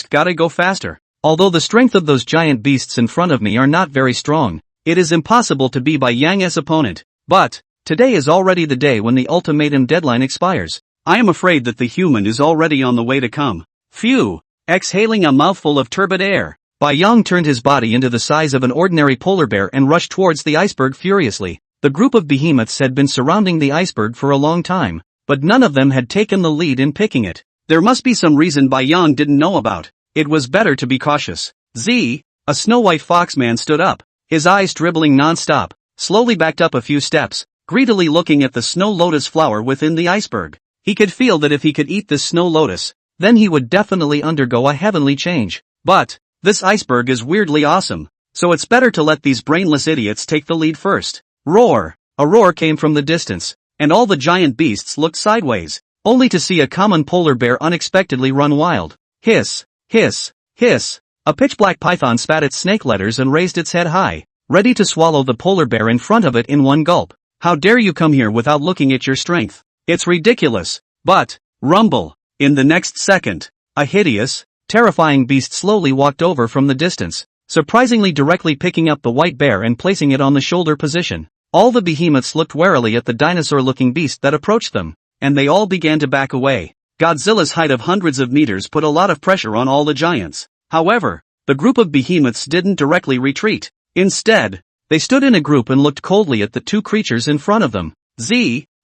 gotta go faster. Although the strength of those giant beasts in front of me are not very strong, it is impossible to be Bai Yang's opponent. But, today is already the day when the ultimatum deadline expires. I am afraid that the human is already on the way to come. Phew! Exhaling a mouthful of turbid air, Bai Yang turned his body into the size of an ordinary polar bear and rushed towards the iceberg furiously. The group of behemoths had been surrounding the iceberg for a long time, but none of them had taken the lead in picking it. There must be some reason Bai Yang didn't know about. It was better to be cautious. A snow-white foxman stood up, his eyes dribbling non-stop, slowly backed up a few steps, greedily looking at the snow lotus flower within the iceberg. He could feel that if he could eat this snow lotus, then he would definitely undergo a heavenly change. But, this iceberg is weirdly awesome, so it's better to let these brainless idiots take the lead first. Roar! A roar came from the distance, and all the giant beasts looked sideways, only to see a common polar bear unexpectedly run wild. Hiss! Hiss! Hiss! A pitch-black python spat its snake letters and raised its head high, ready to swallow the polar bear in front of it in one gulp. How dare you come here without looking at your strength? It's ridiculous. But, rumble. In the next second, a hideous, terrifying beast slowly walked over from the distance, surprisingly directly picking up the white bear and placing it on the shoulder position. All the behemoths looked warily at the dinosaur-looking beast that approached them, and they all began to back away. Godzilla's height of hundreds of meters put a lot of pressure on all the giants. However, the group of behemoths didn't directly retreat. Instead, they stood in a group and looked coldly at the two creatures in front of them.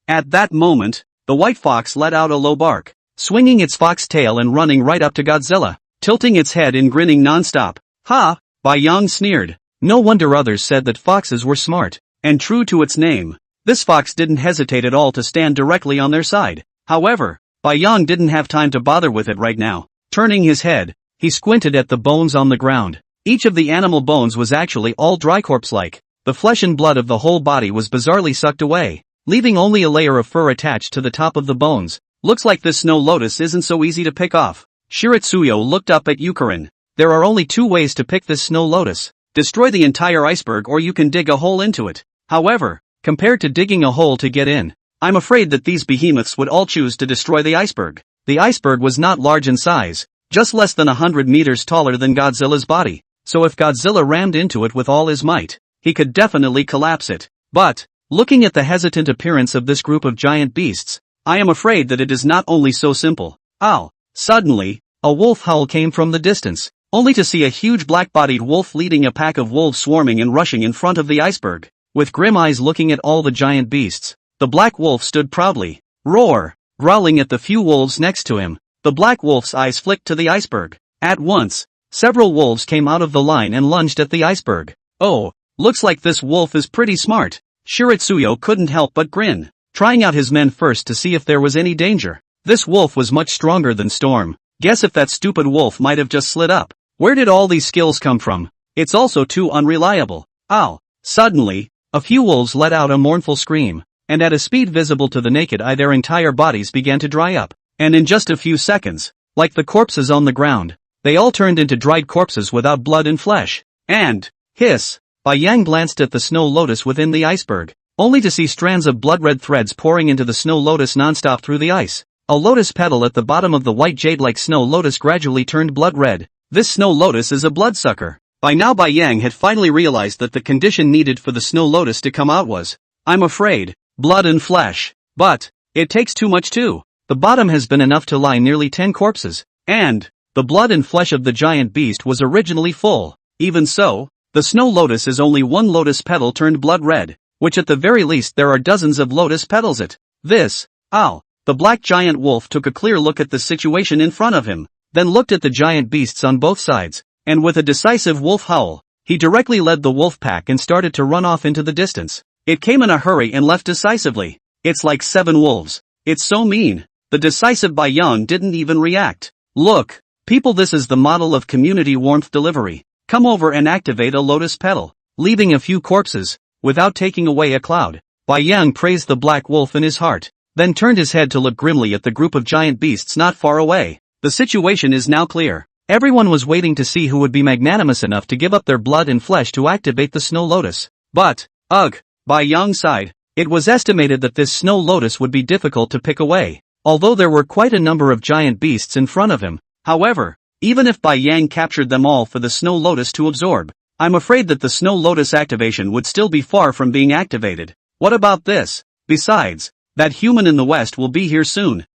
At that moment, the white fox let out a low bark, swinging its fox tail and running right up to Godzilla, tilting its head and grinning non-stop. Ha! Bai Yang sneered. No wonder others said that foxes were smart. And true to its name, this fox didn't hesitate at all to stand directly on their side. However, Bai Yang didn't have time to bother with it right now. Turning his head, he squinted at the bones on the ground. Each of the animal bones was actually all dry corpse-like. The flesh and blood of the whole body was bizarrely sucked away, leaving only a layer of fur attached to the top of the bones. Looks like this snow lotus isn't so easy to pick off. Shiratsuyo looked up at Yukarin. There are only two ways to pick this snow lotus. Destroy the entire iceberg or you can dig a hole into it. However, compared to digging a hole to get in, I'm afraid that these behemoths would all choose to destroy the iceberg. The iceberg was not large in size, just less than 100 meters taller than Godzilla's body, so if Godzilla rammed into it with all his might, he could definitely collapse it. But, looking at the hesitant appearance of this group of giant beasts, I am afraid that it is not only so simple. Ow! Suddenly, a wolf howl came from the distance, only to see a huge black-bodied wolf leading a pack of wolves swarming and rushing in front of the iceberg. With grim eyes looking at all the giant beasts, the black wolf stood proudly, growling at the few wolves next to him. The black wolf's eyes flicked to the iceberg. At once, several wolves came out of the line and lunged at the iceberg. Oh, looks like this wolf is pretty smart. Shiratsuyo couldn't help but grin, trying out his men first to see if there was any danger. This wolf was much stronger than Storm. Guess if that stupid wolf might have just slid up. Where did all these skills come from? It's also too unreliable. Ow! Suddenly, a few wolves let out a mournful scream, and at a speed visible to the naked eye their entire bodies began to dry up, and in just a few seconds, like the corpses on the ground, they all turned into dried corpses without blood and flesh. And, hiss! Bai Yang glanced at the snow lotus within the iceberg, only to see strands of blood-red threads pouring into the snow lotus non-stop through the ice. A lotus petal at the bottom of the white jade-like snow lotus gradually turned blood-red. This snow lotus is a bloodsucker. By now Bai Yang had finally realized that the condition needed for the snow lotus to come out was, I'm afraid, blood and flesh. But, it takes too much too. The bottom has been enough to lie nearly 10 corpses, and, the blood and flesh of the giant beast was originally full. Even so, the snow lotus is only one lotus petal turned blood red, which at the very least there are dozens of lotus petals at this. Ow! The black giant wolf took a clear look at the situation in front of him, then looked at the giant beasts on both sides, and with a decisive wolf howl, he directly led the wolf pack and started to run off into the distance. It came in a hurry and left decisively. It's like 7 wolves. It's so mean. The decisive Bai Yang didn't even react. Look, people, this is the model of community warmth delivery. Come over and activate a lotus petal, leaving a few corpses, without taking away a cloud. Bai Yang praised the black wolf in his heart, then turned his head to look grimly at the group of giant beasts not far away. The situation is now clear. Everyone was waiting to see who would be magnanimous enough to give up their blood and flesh to activate the snow lotus. But, ugh, Bai Yang sighed. It was estimated that this snow lotus would be difficult to pick away, although there were quite a number of giant beasts in front of him. However, even if Bai Yang captured them all for the snow lotus to absorb, I'm afraid that the snow lotus activation would still be far from being activated. What about this? Besides, that human in the west will be here soon.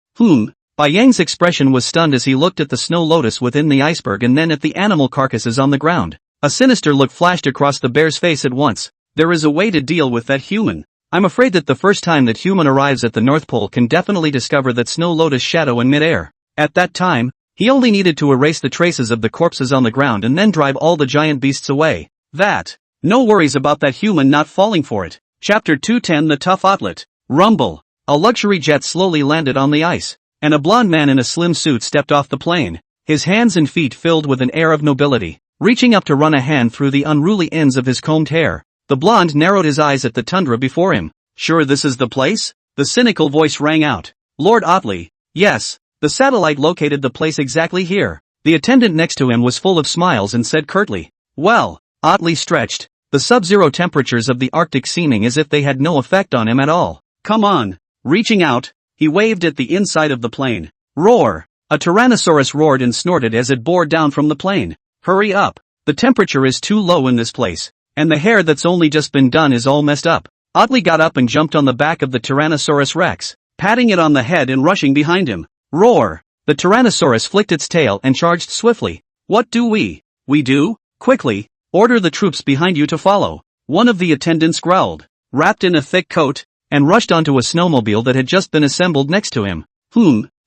Bai Yang's expression was stunned as he looked at the snow lotus within the iceberg and then at the animal carcasses on the ground. A sinister look flashed across the bear's face at once. There is a way to deal with that human. I'm afraid that the first time that human arrives at the North Pole can definitely discover that snow lotus shadow in mid-air. At that time, he only needed to erase the traces of the corpses on the ground and then drive all the giant beasts away. No worries about that human not falling for it. Chapter 210 The Tough Otlet. Rumble. A luxury jet slowly landed on the ice, and a blond man in a slim suit stepped off the plane, his hands and feet filled with an air of nobility. Reaching up to run a hand through the unruly ends of his combed hair, the blonde narrowed his eyes at the tundra before him. Sure this is the place? The cynical voice rang out. Lord Otley, yes, the satellite located the place exactly here. The attendant next to him was full of smiles and said curtly. Well, Otley stretched. the sub-zero temperatures of the Arctic seeming as if they had no effect on him at all. Come on. Reaching out, he waved at the inside of the plane. Roar! A Tyrannosaurus roared and snorted as it bore down from the plane. Hurry up. The temperature is too low in this place, and the hair that's only just been done is all messed up. Oddly got up and jumped on the back of the Tyrannosaurus Rex, patting it on the head and rushing behind him. Roar! The Tyrannosaurus flicked its tail and charged swiftly. What do we do? Quickly, order the troops behind you to follow. One of the attendants growled, wrapped in a thick coat, and rushed onto a snowmobile that had just been assembled next to him.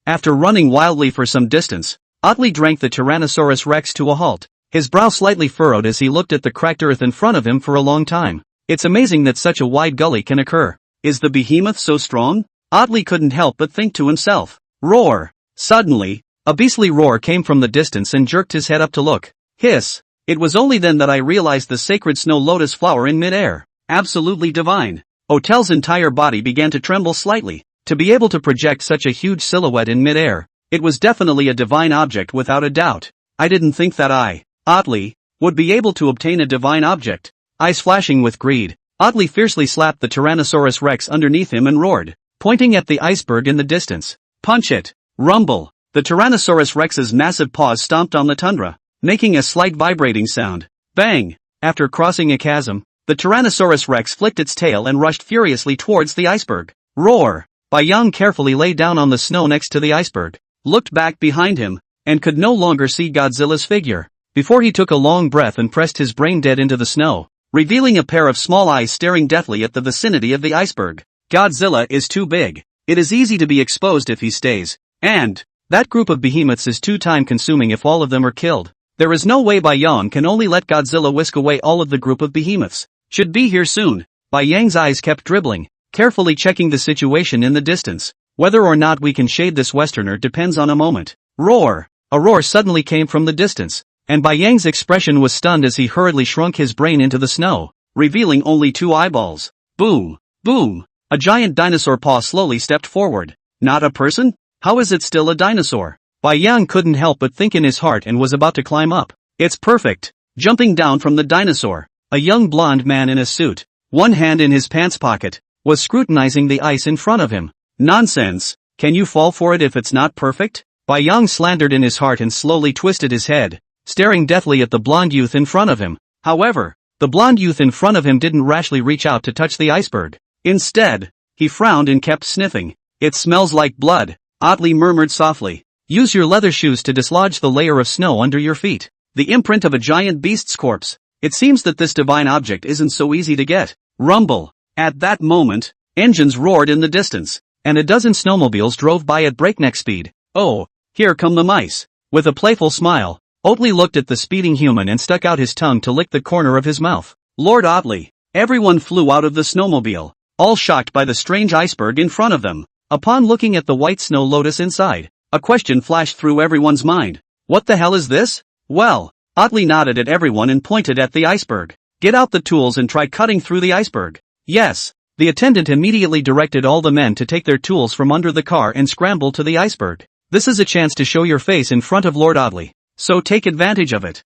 After running wildly for some distance, Otley drank the Tyrannosaurus Rex to a halt, his brow slightly furrowed as he looked at the cracked earth in front of him for a long time. It's amazing that such a wide gully can occur. Is the behemoth so strong? Otley couldn't help but think to himself. Roar! Suddenly, a beastly roar came from the distance and jerked his head up to look. Hiss! It was only then that I realized the sacred snow lotus flower in midair. Absolutely divine. Otel's entire body began to tremble slightly. To be able to project such a huge silhouette in midair, it was definitely a divine object without a doubt. I didn't think that I, Otley, would be able to obtain a divine object. Eyes flashing with greed, Otley fiercely slapped the Tyrannosaurus Rex underneath him and roared, pointing at the iceberg in the distance. Punch it! Rumble! The Tyrannosaurus Rex's massive paws stomped on the tundra, making a slight vibrating sound. Bang! After crossing a chasm, the Tyrannosaurus Rex flicked its tail and rushed furiously towards the iceberg. Roar! Bayang carefully lay down on the snow next to the iceberg, looked back behind him, and could no longer see Godzilla's figure, before he took a long breath and pressed his brain dead into the snow, revealing a pair of small eyes staring deathly at the vicinity of the iceberg. Godzilla is too big. It is easy to be exposed if he stays, and that group of behemoths is too time-consuming if all of them are killed. There is no way Bayang can only let Godzilla whisk away all of the group of behemoths. Should be here soon. Bayang's eyes kept dribbling, carefully checking the situation in the distance. Whether or not we can shade this westerner depends on a moment. Roar! A roar suddenly came from the distance, and Bayang's expression was stunned as he hurriedly shrunk his brain into the snow, revealing only 2 eyeballs. Boom! Boom! A giant dinosaur paw slowly stepped forward. Not a person? How is it still a dinosaur? Bayang couldn't help but think in his heart and was about to climb up. It's perfect! Jumping down from the dinosaur, a young blonde man in a suit, one hand in his pants pocket, was scrutinizing the ice in front of him. Nonsense! Can you fall for it if it's not perfect? Bayang slandered in his heart and slowly twisted his head, staring deathly at the blonde youth in front of him. However, the blonde youth in front of him didn't rashly reach out to touch the iceberg. Instead, he frowned and kept sniffing. It smells like blood, Otley murmured softly. Use your leather shoes to dislodge the layer of snow under your feet. The imprint of a giant beast's corpse. It seems that this divine object isn't so easy to get. Rumble! At that moment, engines roared in the distance, and a dozen snowmobiles drove by at breakneck speed. Oh, here come the mice. With a playful smile, Otley looked at the speeding human and stuck out his tongue to lick the corner of his mouth. Lord Otley! Everyone flew out of the snowmobile, all shocked by the strange iceberg in front of them. Upon looking at the white snow lotus inside, a question flashed through everyone's mind. What the hell is this? Well, Otley nodded at everyone and pointed at the iceberg. Get out the tools and try cutting through the iceberg. Yes. The attendant immediately directed all the men to take their tools from under the car and scramble to the iceberg. This is a chance to show your face in front of Lord Otley, so take advantage of it.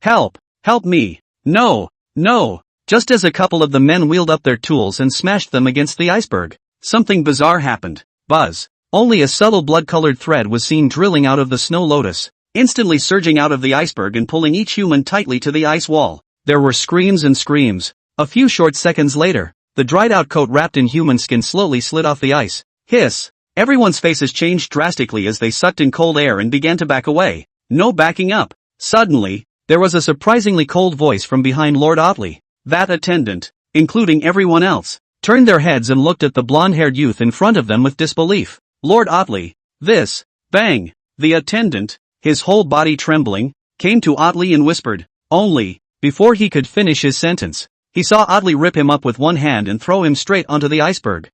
Help! Help me! No! No! Just as a couple of the men wheeled up their tools and smashed them against the iceberg, something bizarre happened. Buzz! Only a subtle blood-colored thread was seen drilling out of the snow lotus, instantly surging out of the iceberg and pulling each human tightly to the ice wall. There were screams and screams. A few short seconds later, the dried-out coat wrapped in human skin slowly slid off the ice. Hiss! Everyone's faces changed drastically as they sucked in cold air and began to back away. No backing up. Suddenly, there was a surprisingly cold voice from behind Lord Otley. That attendant, including everyone else, turned their heads and looked at the blonde-haired youth in front of them with disbelief. Lord Otley, this, bang! The attendant, his whole body trembling, came to Otley and whispered, only, before he could finish his sentence, he saw Otley rip him up with one hand and throw him straight onto the iceberg.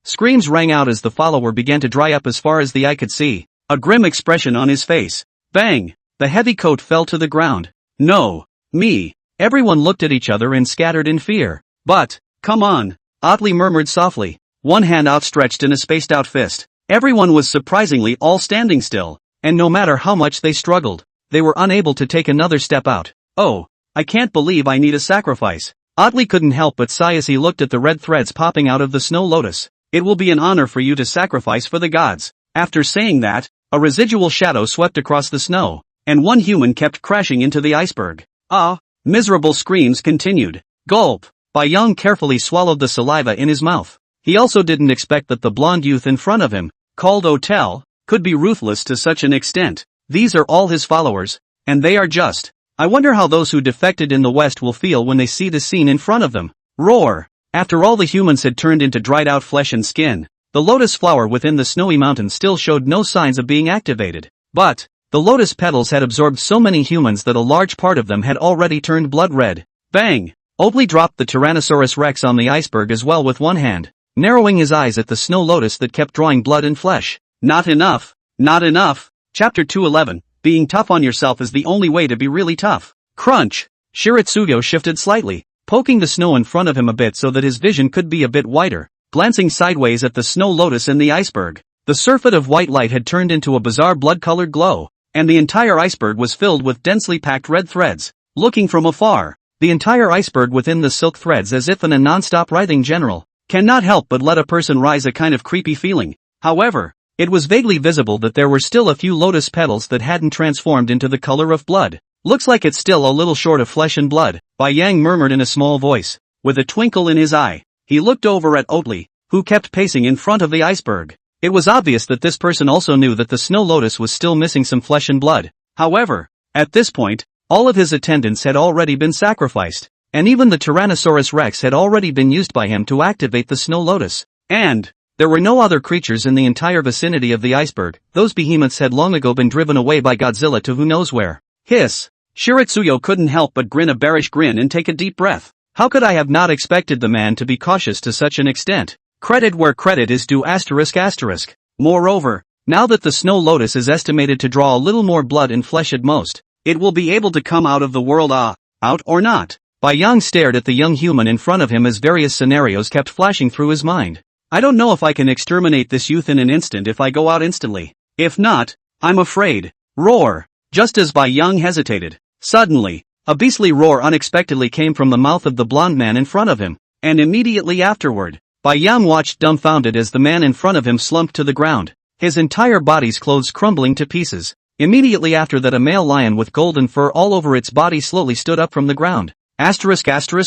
Screams rang out as the follower began to dry up as far as the eye could see, a grim expression on his face. Bang! The heavy coat fell to the ground. No! Me! Everyone looked at each other and scattered in fear. But, come on! Otley murmured softly, one hand outstretched in a spaced-out fist. Everyone was surprisingly all standing still, and no matter how much they struggled, they were unable to take another step out. Oh! I can't believe I need a sacrifice. Oddly couldn't help but sigh as he looked at the red threads popping out of the snow lotus. It will be an honor for you to sacrifice for the gods. After saying that, a residual shadow swept across the snow, and one human kept crashing into the iceberg. Ah! Miserable screams continued. Gulp! Bai Yang carefully swallowed the saliva in his mouth. He also didn't expect that the blonde youth in front of him, called Otel, could be ruthless to such an extent. These are all his followers, and they are just. I wonder how those who defected in the West will feel when they see the scene in front of them. Roar! After all the humans had turned into dried out flesh and skin, the lotus flower within the snowy mountain still showed no signs of being activated. But the lotus petals had absorbed so many humans that a large part of them had already turned blood red. Bang! Oakley dropped the Tyrannosaurus Rex on the iceberg as well with one hand, narrowing his eyes at the snow lotus that kept drawing blood and flesh. Not enough. Not enough. Chapter 211. Being tough on yourself is the only way to be really tough. Crunch! Shiritsugo shifted slightly, poking the snow in front of him a bit so that his vision could be a bit wider, glancing sideways at the snow lotus in the iceberg. The surfeit of white light had turned into a bizarre blood-colored glow, and the entire iceberg was filled with densely packed red threads. Looking from afar, the entire iceberg within the silk threads as if in a non-stop writhing general, cannot help but let a person rise a kind of creepy feeling. However, it was vaguely visible that there were still a few lotus petals that hadn't transformed into the color of blood. Looks like it's still a little short of flesh and blood, Bai Yang murmured in a small voice. With a twinkle in his eye, he looked over at Oatley, who kept pacing in front of the iceberg. It was obvious that this person also knew that the snow lotus was still missing some flesh and blood. However, at this point, all of his attendants had already been sacrificed, and even the Tyrannosaurus Rex had already been used by him to activate the snow lotus. And there were no other creatures in the entire vicinity of the iceberg. Those behemoths had long ago been driven away by Godzilla to who knows where. Hiss! Shiritsugo couldn't help but grin a bearish grin and take a deep breath. How could I have not expected the man to be cautious to such an extent? Credit where credit is due ***. Moreover, now that the snow lotus is estimated to draw a little more blood and flesh at most, it will be able to come out of the world out or not. Bai Yang stared at the young human in front of him as various scenarios kept flashing through his mind. I don't know if I can exterminate this youth in an instant if I go out instantly. If not, I'm afraid. Roar! Just as Bai Yang hesitated, suddenly, a beastly roar unexpectedly came from the mouth of the blonde man in front of him, and immediately afterward, Bai Yang watched dumbfounded as the man in front of him slumped to the ground, his entire body's clothes crumbling to pieces. Immediately after that, a male lion with golden fur all over its body slowly stood up from the ground. Asterisk,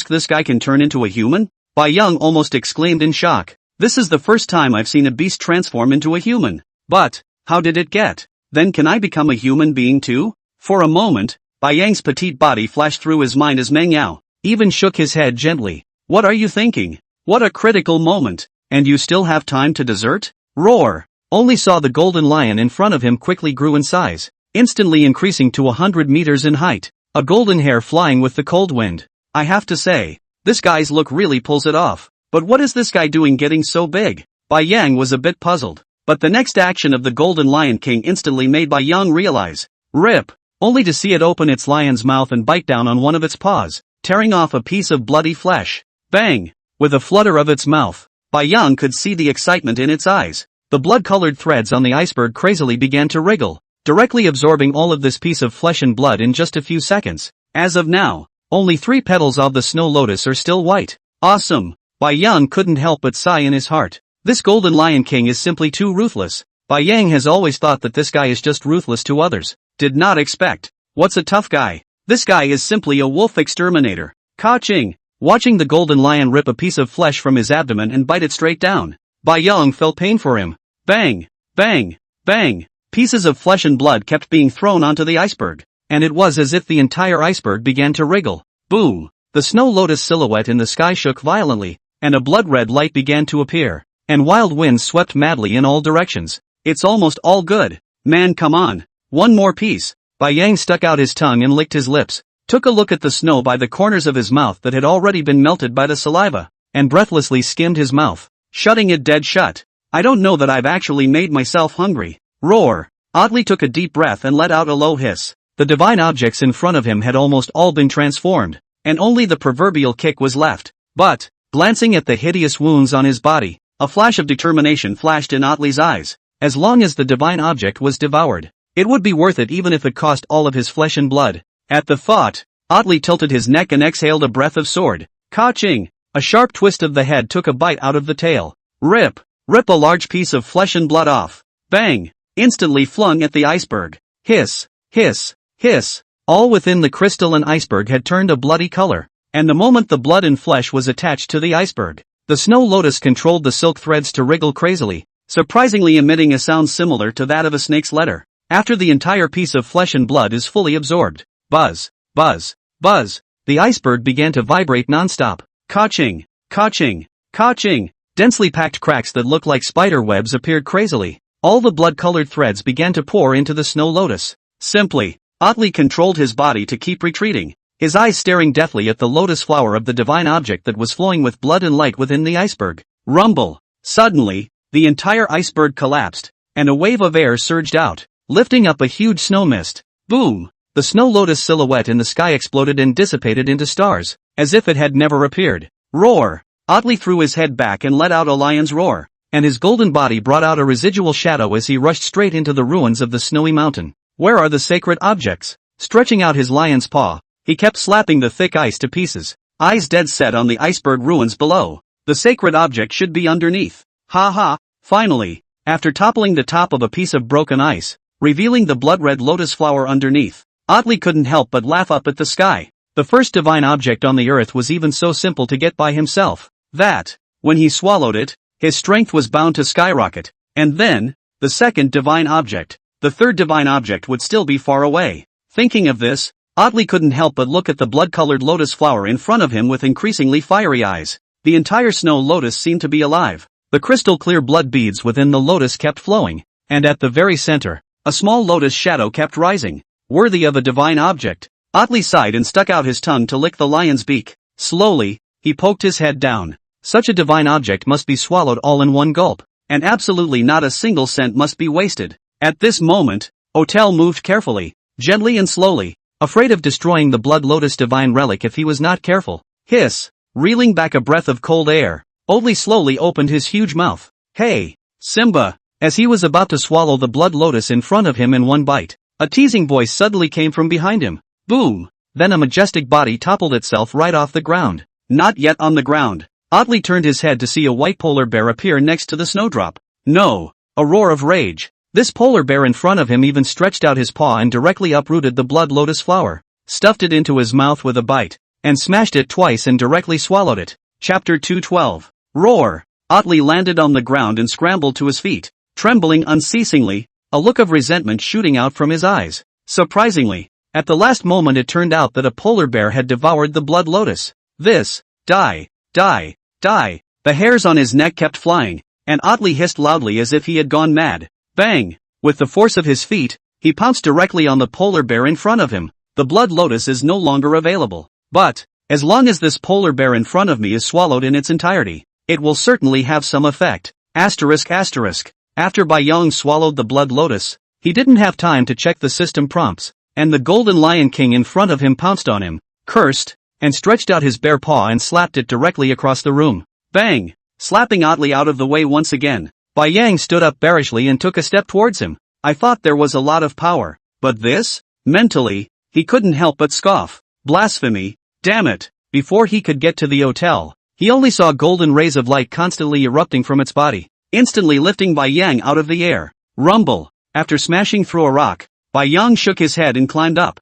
this guy can turn into a human? Bai Yang almost exclaimed in shock. This is the first time I've seen a beast transform into a human. But how did it get? Then can I become a human being too? For a moment, Bai Yang's petite body flashed through his mind as Meng Yao even shook his head gently. What are you thinking? What a critical moment. And you still have time to desert? Roar! Only saw the golden lion in front of him quickly grew in size, instantly increasing to 100 meters in height, a golden hair flying with the cold wind. I have to say, this guy's look really pulls it off. But what is this guy doing getting so big? Bai Yang was a bit puzzled, but the next action of the Golden Lion King instantly made Bai Yang realize. Rip! Only to see it open its lion's mouth and bite down on one of its paws, tearing off a piece of bloody flesh. Bang! With a flutter of its mouth, Bai Yang could see the excitement in its eyes. The blood-colored threads on the iceberg crazily began to wriggle, directly absorbing all of this piece of flesh and blood in just a few seconds. As of now, only 3 petals of the snow lotus are still white. Awesome! Bai Yang couldn't help but sigh in his heart. This Golden Lion King is simply too ruthless. Bai Yang has always thought that this guy is just ruthless to others. Did not expect. What's a tough guy? This guy is simply a wolf exterminator. Ka-ching! Watching the golden lion rip a piece of flesh from his abdomen and bite it straight down, Bai Yang felt pain for him. Bang! Bang! Bang! Pieces of flesh and blood kept being thrown onto the iceberg, and it was as if the entire iceberg began to wriggle. Boom! The snow lotus silhouette in the sky shook violently, and a blood-red light began to appear, and wild winds swept madly in all directions. It's almost all good. Man, come on. One more piece. Bai Yang stuck out his tongue and licked his lips, took a look at the snow by the corners of his mouth that had already been melted by the saliva, and breathlessly skimmed his mouth, shutting it dead shut. I don't know that I've actually made myself hungry. Roar! Oddly took a deep breath and let out a low hiss. The divine objects in front of him had almost all been transformed, and only the proverbial kick was left. But, glancing at the hideous wounds on his body, a flash of determination flashed in Otley's eyes. As long as the divine object was devoured, it would be worth it even if it cost all of his flesh and blood. At the thought, Oddly tilted his neck and exhaled a breath of sword. Ka-ching! A sharp twist of the head took a bite out of the tail. Rip! Rip a large piece of flesh and blood off. Bang! Instantly flung at the iceberg. Hiss! Hiss! Hiss! All within the crystalline iceberg had turned a bloody color, and the moment the blood and flesh was attached to the iceberg, the snow lotus controlled the silk threads to wriggle crazily, surprisingly emitting a sound similar to that of a snake's letter. After the entire piece of flesh and blood is fully absorbed. Buzz! Buzz! Buzz! The iceberg began to vibrate non-stop. Ka-ching! Ka-ching! Ka-ching! Densely packed cracks that looked like spider webs appeared crazily. All the blood-colored threads began to pour into the snow lotus. Simply, Oddly controlled his body to keep retreating, his eyes staring deathly at the lotus flower of the divine object that was flowing with blood and light within the iceberg. Rumble! Suddenly, the entire iceberg collapsed, and a wave of air surged out, lifting up a huge snow mist. Boom! The snow lotus silhouette in the sky exploded and dissipated into stars, as if it had never appeared. Roar! Oddly threw his head back and let out a lion's roar, and his golden body brought out a residual shadow as he rushed straight into the ruins of the snowy mountain. Where are the sacred objects? Stretching out his lion's paw, he kept slapping the thick ice to pieces, eyes dead set on the iceberg ruins below. The sacred object should be underneath. Ha ha! Finally, after toppling the top of a piece of broken ice, revealing the blood-red lotus flower underneath, Oddly couldn't help but laugh up at the sky. The first divine object on the earth was even so simple to get by himself, that, when he swallowed it, his strength was bound to skyrocket. And then, the second divine object, the third divine object would still be far away. Thinking of this, Oddly couldn't help but look at the blood-colored lotus flower in front of him with increasingly fiery eyes. The entire snow lotus seemed to be alive. The crystal-clear blood beads within the lotus kept flowing, and at the very center, a small lotus shadow kept rising, worthy of a divine object. Oddly sighed and stuck out his tongue to lick the lion's beak. Slowly, he poked his head down. Such a divine object must be swallowed all in one gulp, and absolutely not a single cent must be wasted. At this moment, Otel moved carefully, gently and slowly, afraid of destroying the blood lotus divine relic if he was not careful. Hiss! Reeling back a breath of cold air, Oddly slowly opened his huge mouth. Hey, Simba! As he was about to swallow the blood lotus in front of him in one bite, a teasing voice suddenly came from behind him. Boom! Then a majestic body toppled itself right off the ground. Not yet on the ground. Oddly turned his head to see a white polar bear appear next to the snowdrop. No! A roar of rage. This polar bear in front of him even stretched out his paw and directly uprooted the blood lotus flower, stuffed it into his mouth with a bite, and smashed it twice and directly swallowed it. Chapter 212. Roar! Oddly landed on the ground and scrambled to his feet, trembling unceasingly, a look of resentment shooting out from his eyes. Surprisingly, at the last moment it turned out that a polar bear had devoured the blood lotus. This, die, die, die. The hairs on his neck kept flying, and Oddly hissed loudly as if he had gone mad. Bang! With the force of his feet, he pounced directly on the polar bear in front of him. The blood lotus is no longer available. But, as long as this polar bear in front of me is swallowed in its entirety, it will certainly have some effect. Asterisk asterisk. After Bai Yong swallowed the blood lotus, he didn't have time to check the system prompts, and the golden lion king in front of him pounced on him, cursed, and stretched out his bare paw and slapped it directly across the room. Bang! Slapping Oddly out of the way once again, Bai Yang stood up bearishly and took a step towards him. I thought there was a lot of power, but this? Mentally, he couldn't help but scoff. Blasphemy! Damn it! Before he could get to the hotel, he only saw golden rays of light constantly erupting from its body, instantly lifting Bai Yang out of the air. Rumble! After smashing through a rock, Bai Yang shook his head and climbed up.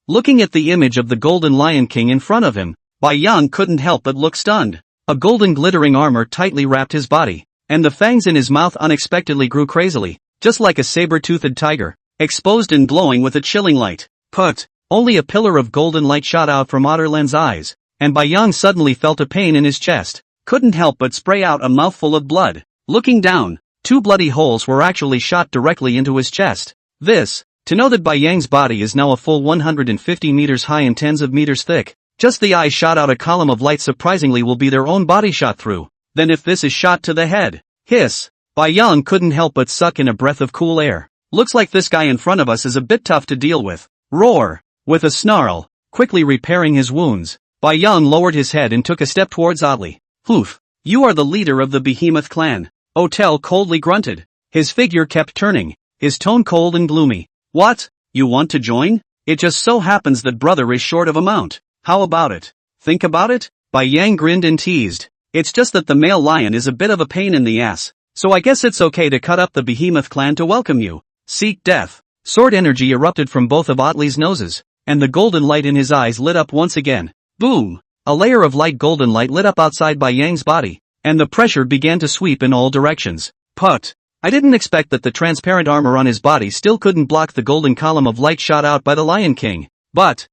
Looking at the image of the golden lion king in front of him, Bai Yang couldn't help but look stunned. A golden glittering armor tightly wrapped his body, and the fangs in his mouth unexpectedly grew crazily, just like a saber-toothed tiger, exposed and glowing with a chilling light. Put! Only a pillar of golden light shot out from Otterland's eyes, and Bai Yang suddenly felt a pain in his chest. Couldn't help but spray out a mouthful of blood. Looking down, 2 bloody holes were actually shot directly into his chest. This, to know that Bai Yang's body is now a full 150 meters high and tens of meters thick. Just the eyes shot out a column of light surprisingly will be their own body shot through. Then if this is shot to the head. Hiss! Bai Yang couldn't help but suck in a breath of cool air. Looks like this guy in front of us is a bit tough to deal with. Roar! With a snarl, quickly repairing his wounds, Bai Yang lowered his head and took a step towards Oddly. Poof! You are the leader of the Behemoth clan. Otel coldly grunted. His figure kept turning, his tone cold and gloomy. What? You want to join? It just so happens that brother is short of a mount. How about it? Think about it? Bai Yang grinned and teased. It's just that the male lion is a bit of a pain in the ass, so I guess it's okay to cut up the behemoth clan to welcome you. Seek death. Sword energy erupted from both of Otley's noses, and the golden light in his eyes lit up once again. Boom! A layer of light golden light lit up outside Bai Yang's body, and the pressure began to sweep in all directions. Put! I didn't expect that the transparent armor on his body still couldn't block the golden column of light shot out by the Lion King. But,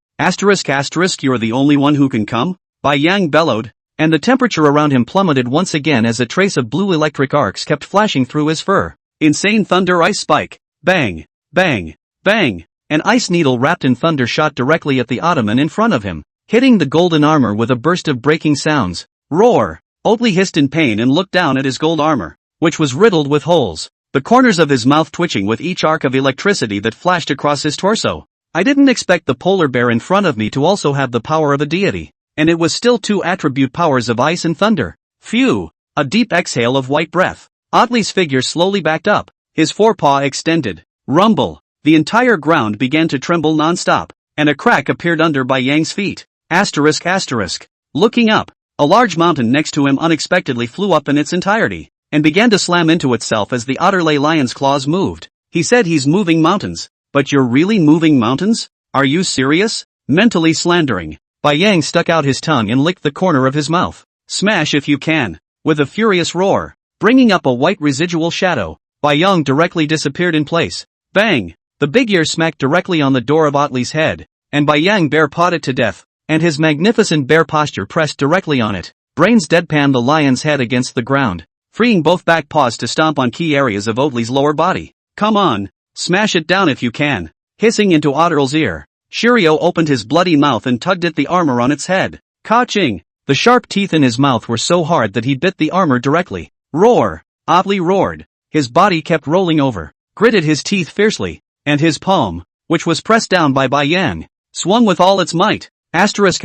you're the only one who can come? Bai Yang bellowed, and the temperature around him plummeted once again as a trace of blue electric arcs kept flashing through his fur. Insane thunder ice spike. Bang! Bang! Bang! An ice needle wrapped in thunder shot directly at the Ottoman in front of him, hitting the golden armor with a burst of breaking sounds. Roar! Otley hissed in pain and looked down at his gold armor, which was riddled with holes, the corners of his mouth twitching with each arc of electricity that flashed across his torso. I didn't expect the polar bear in front of me to also have the power of a deity, and it was still two attribute powers of ice and thunder. Phew! A deep exhale of white breath. Otley's figure slowly backed up, his forepaw extended. Rumble! The entire ground began to tremble non-stop, and a crack appeared under Bai Yang's feet. Asterisk. Looking up, a large mountain next to him unexpectedly flew up in its entirety, and began to slam into itself as the Otterley lion's claws moved. He said he's moving mountains. But you're really moving mountains? Are you serious? Mentally slandering. Bai Yang stuck out his tongue and licked the corner of his mouth. Smash if you can. With a furious roar, bringing up a white residual shadow, Bai Yang directly disappeared in place. Bang! The big ear smacked directly on the door of Otley's head, and Bai Yang bear-pawed it to death, and his magnificent bear posture pressed directly on it. Brains deadpanned the lion's head against the ground, freeing both back paws to stomp on key areas of Otley's lower body. Come on! Smash it down if you can. Hissing into Otterl's ear, Shiryu opened his bloody mouth and tugged at the armor on its head. Ka-ching! The sharp teeth in his mouth were so hard that he bit the armor directly. Roar! Otley roared. His body kept rolling over, gritted his teeth fiercely, and his palm, which was pressed down by Bai Yang, swung with all its might. Asterisk.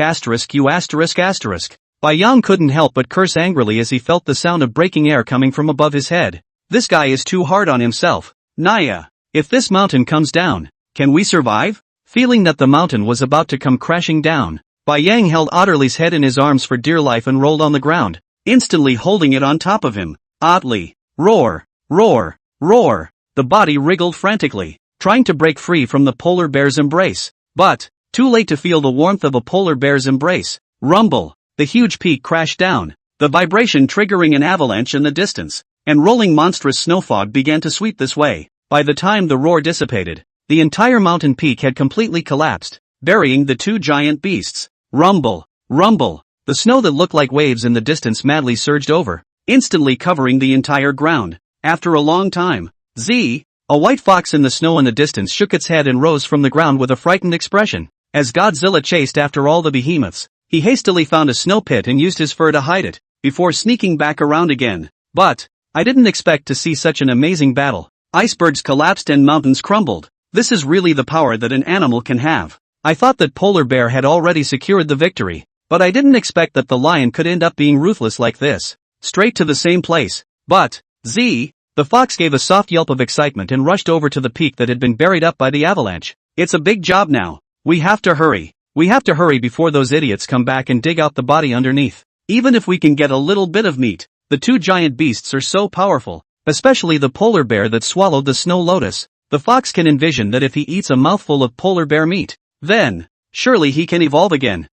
Bai Yang couldn't help but curse angrily as he felt the sound of breaking air coming from above his head. This guy is too hard on himself. Naya! If this mountain comes down, can we survive? Feeling that the mountain was about to come crashing down, Bai Yang held Otterley's head in his arms for dear life and rolled on the ground, instantly holding it on top of him. Otley! Roar! Roar! Roar! The body wriggled frantically, trying to break free from the polar bear's embrace. But, too late to feel the warmth of a polar bear's embrace. Rumble! The huge peak crashed down, the vibration triggering an avalanche in the distance, and rolling monstrous snow fog began to sweep this way. By the time the roar dissipated, the entire mountain peak had completely collapsed, burying the two giant beasts. Rumble! Rumble! The snow that looked like waves in the distance madly surged over, instantly covering the entire ground. After a long time, a white fox in the snow in the distance shook its head and rose from the ground with a frightened expression. As Godzilla chased after all the behemoths, he hastily found a snow pit and used his fur to hide it, before sneaking back around again. But, I didn't expect to see such an amazing battle. Icebergs collapsed and mountains crumbled. This is really the power that an animal can have. I thought that polar bear had already secured the victory, but I didn't expect that the lion could end up being ruthless like this. Straight to the same place. But, the fox gave a soft yelp of excitement and rushed over to the peak that had been buried up by the avalanche. It's a big job now. We have to hurry. We have to hurry before those idiots come back and dig out the body underneath. Even if we can get a little bit of meat, the two giant beasts are so powerful. Especially the polar bear that swallowed the snow lotus. The fox can envision that if he eats a mouthful of polar bear meat, then, surely he can evolve again.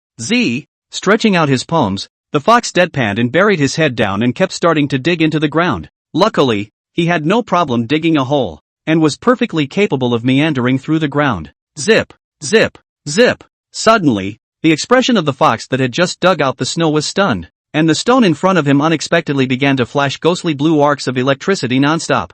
Stretching out his palms, the fox deadpanned and buried his head down and kept starting to dig into the ground. Luckily, he had no problem digging a hole, and was perfectly capable of meandering through the ground. Zip, zip, zip. Suddenly, the expression of the fox that had just dug out the snow was stunned, and the stone in front of him unexpectedly began to flash ghostly blue arcs of electricity nonstop.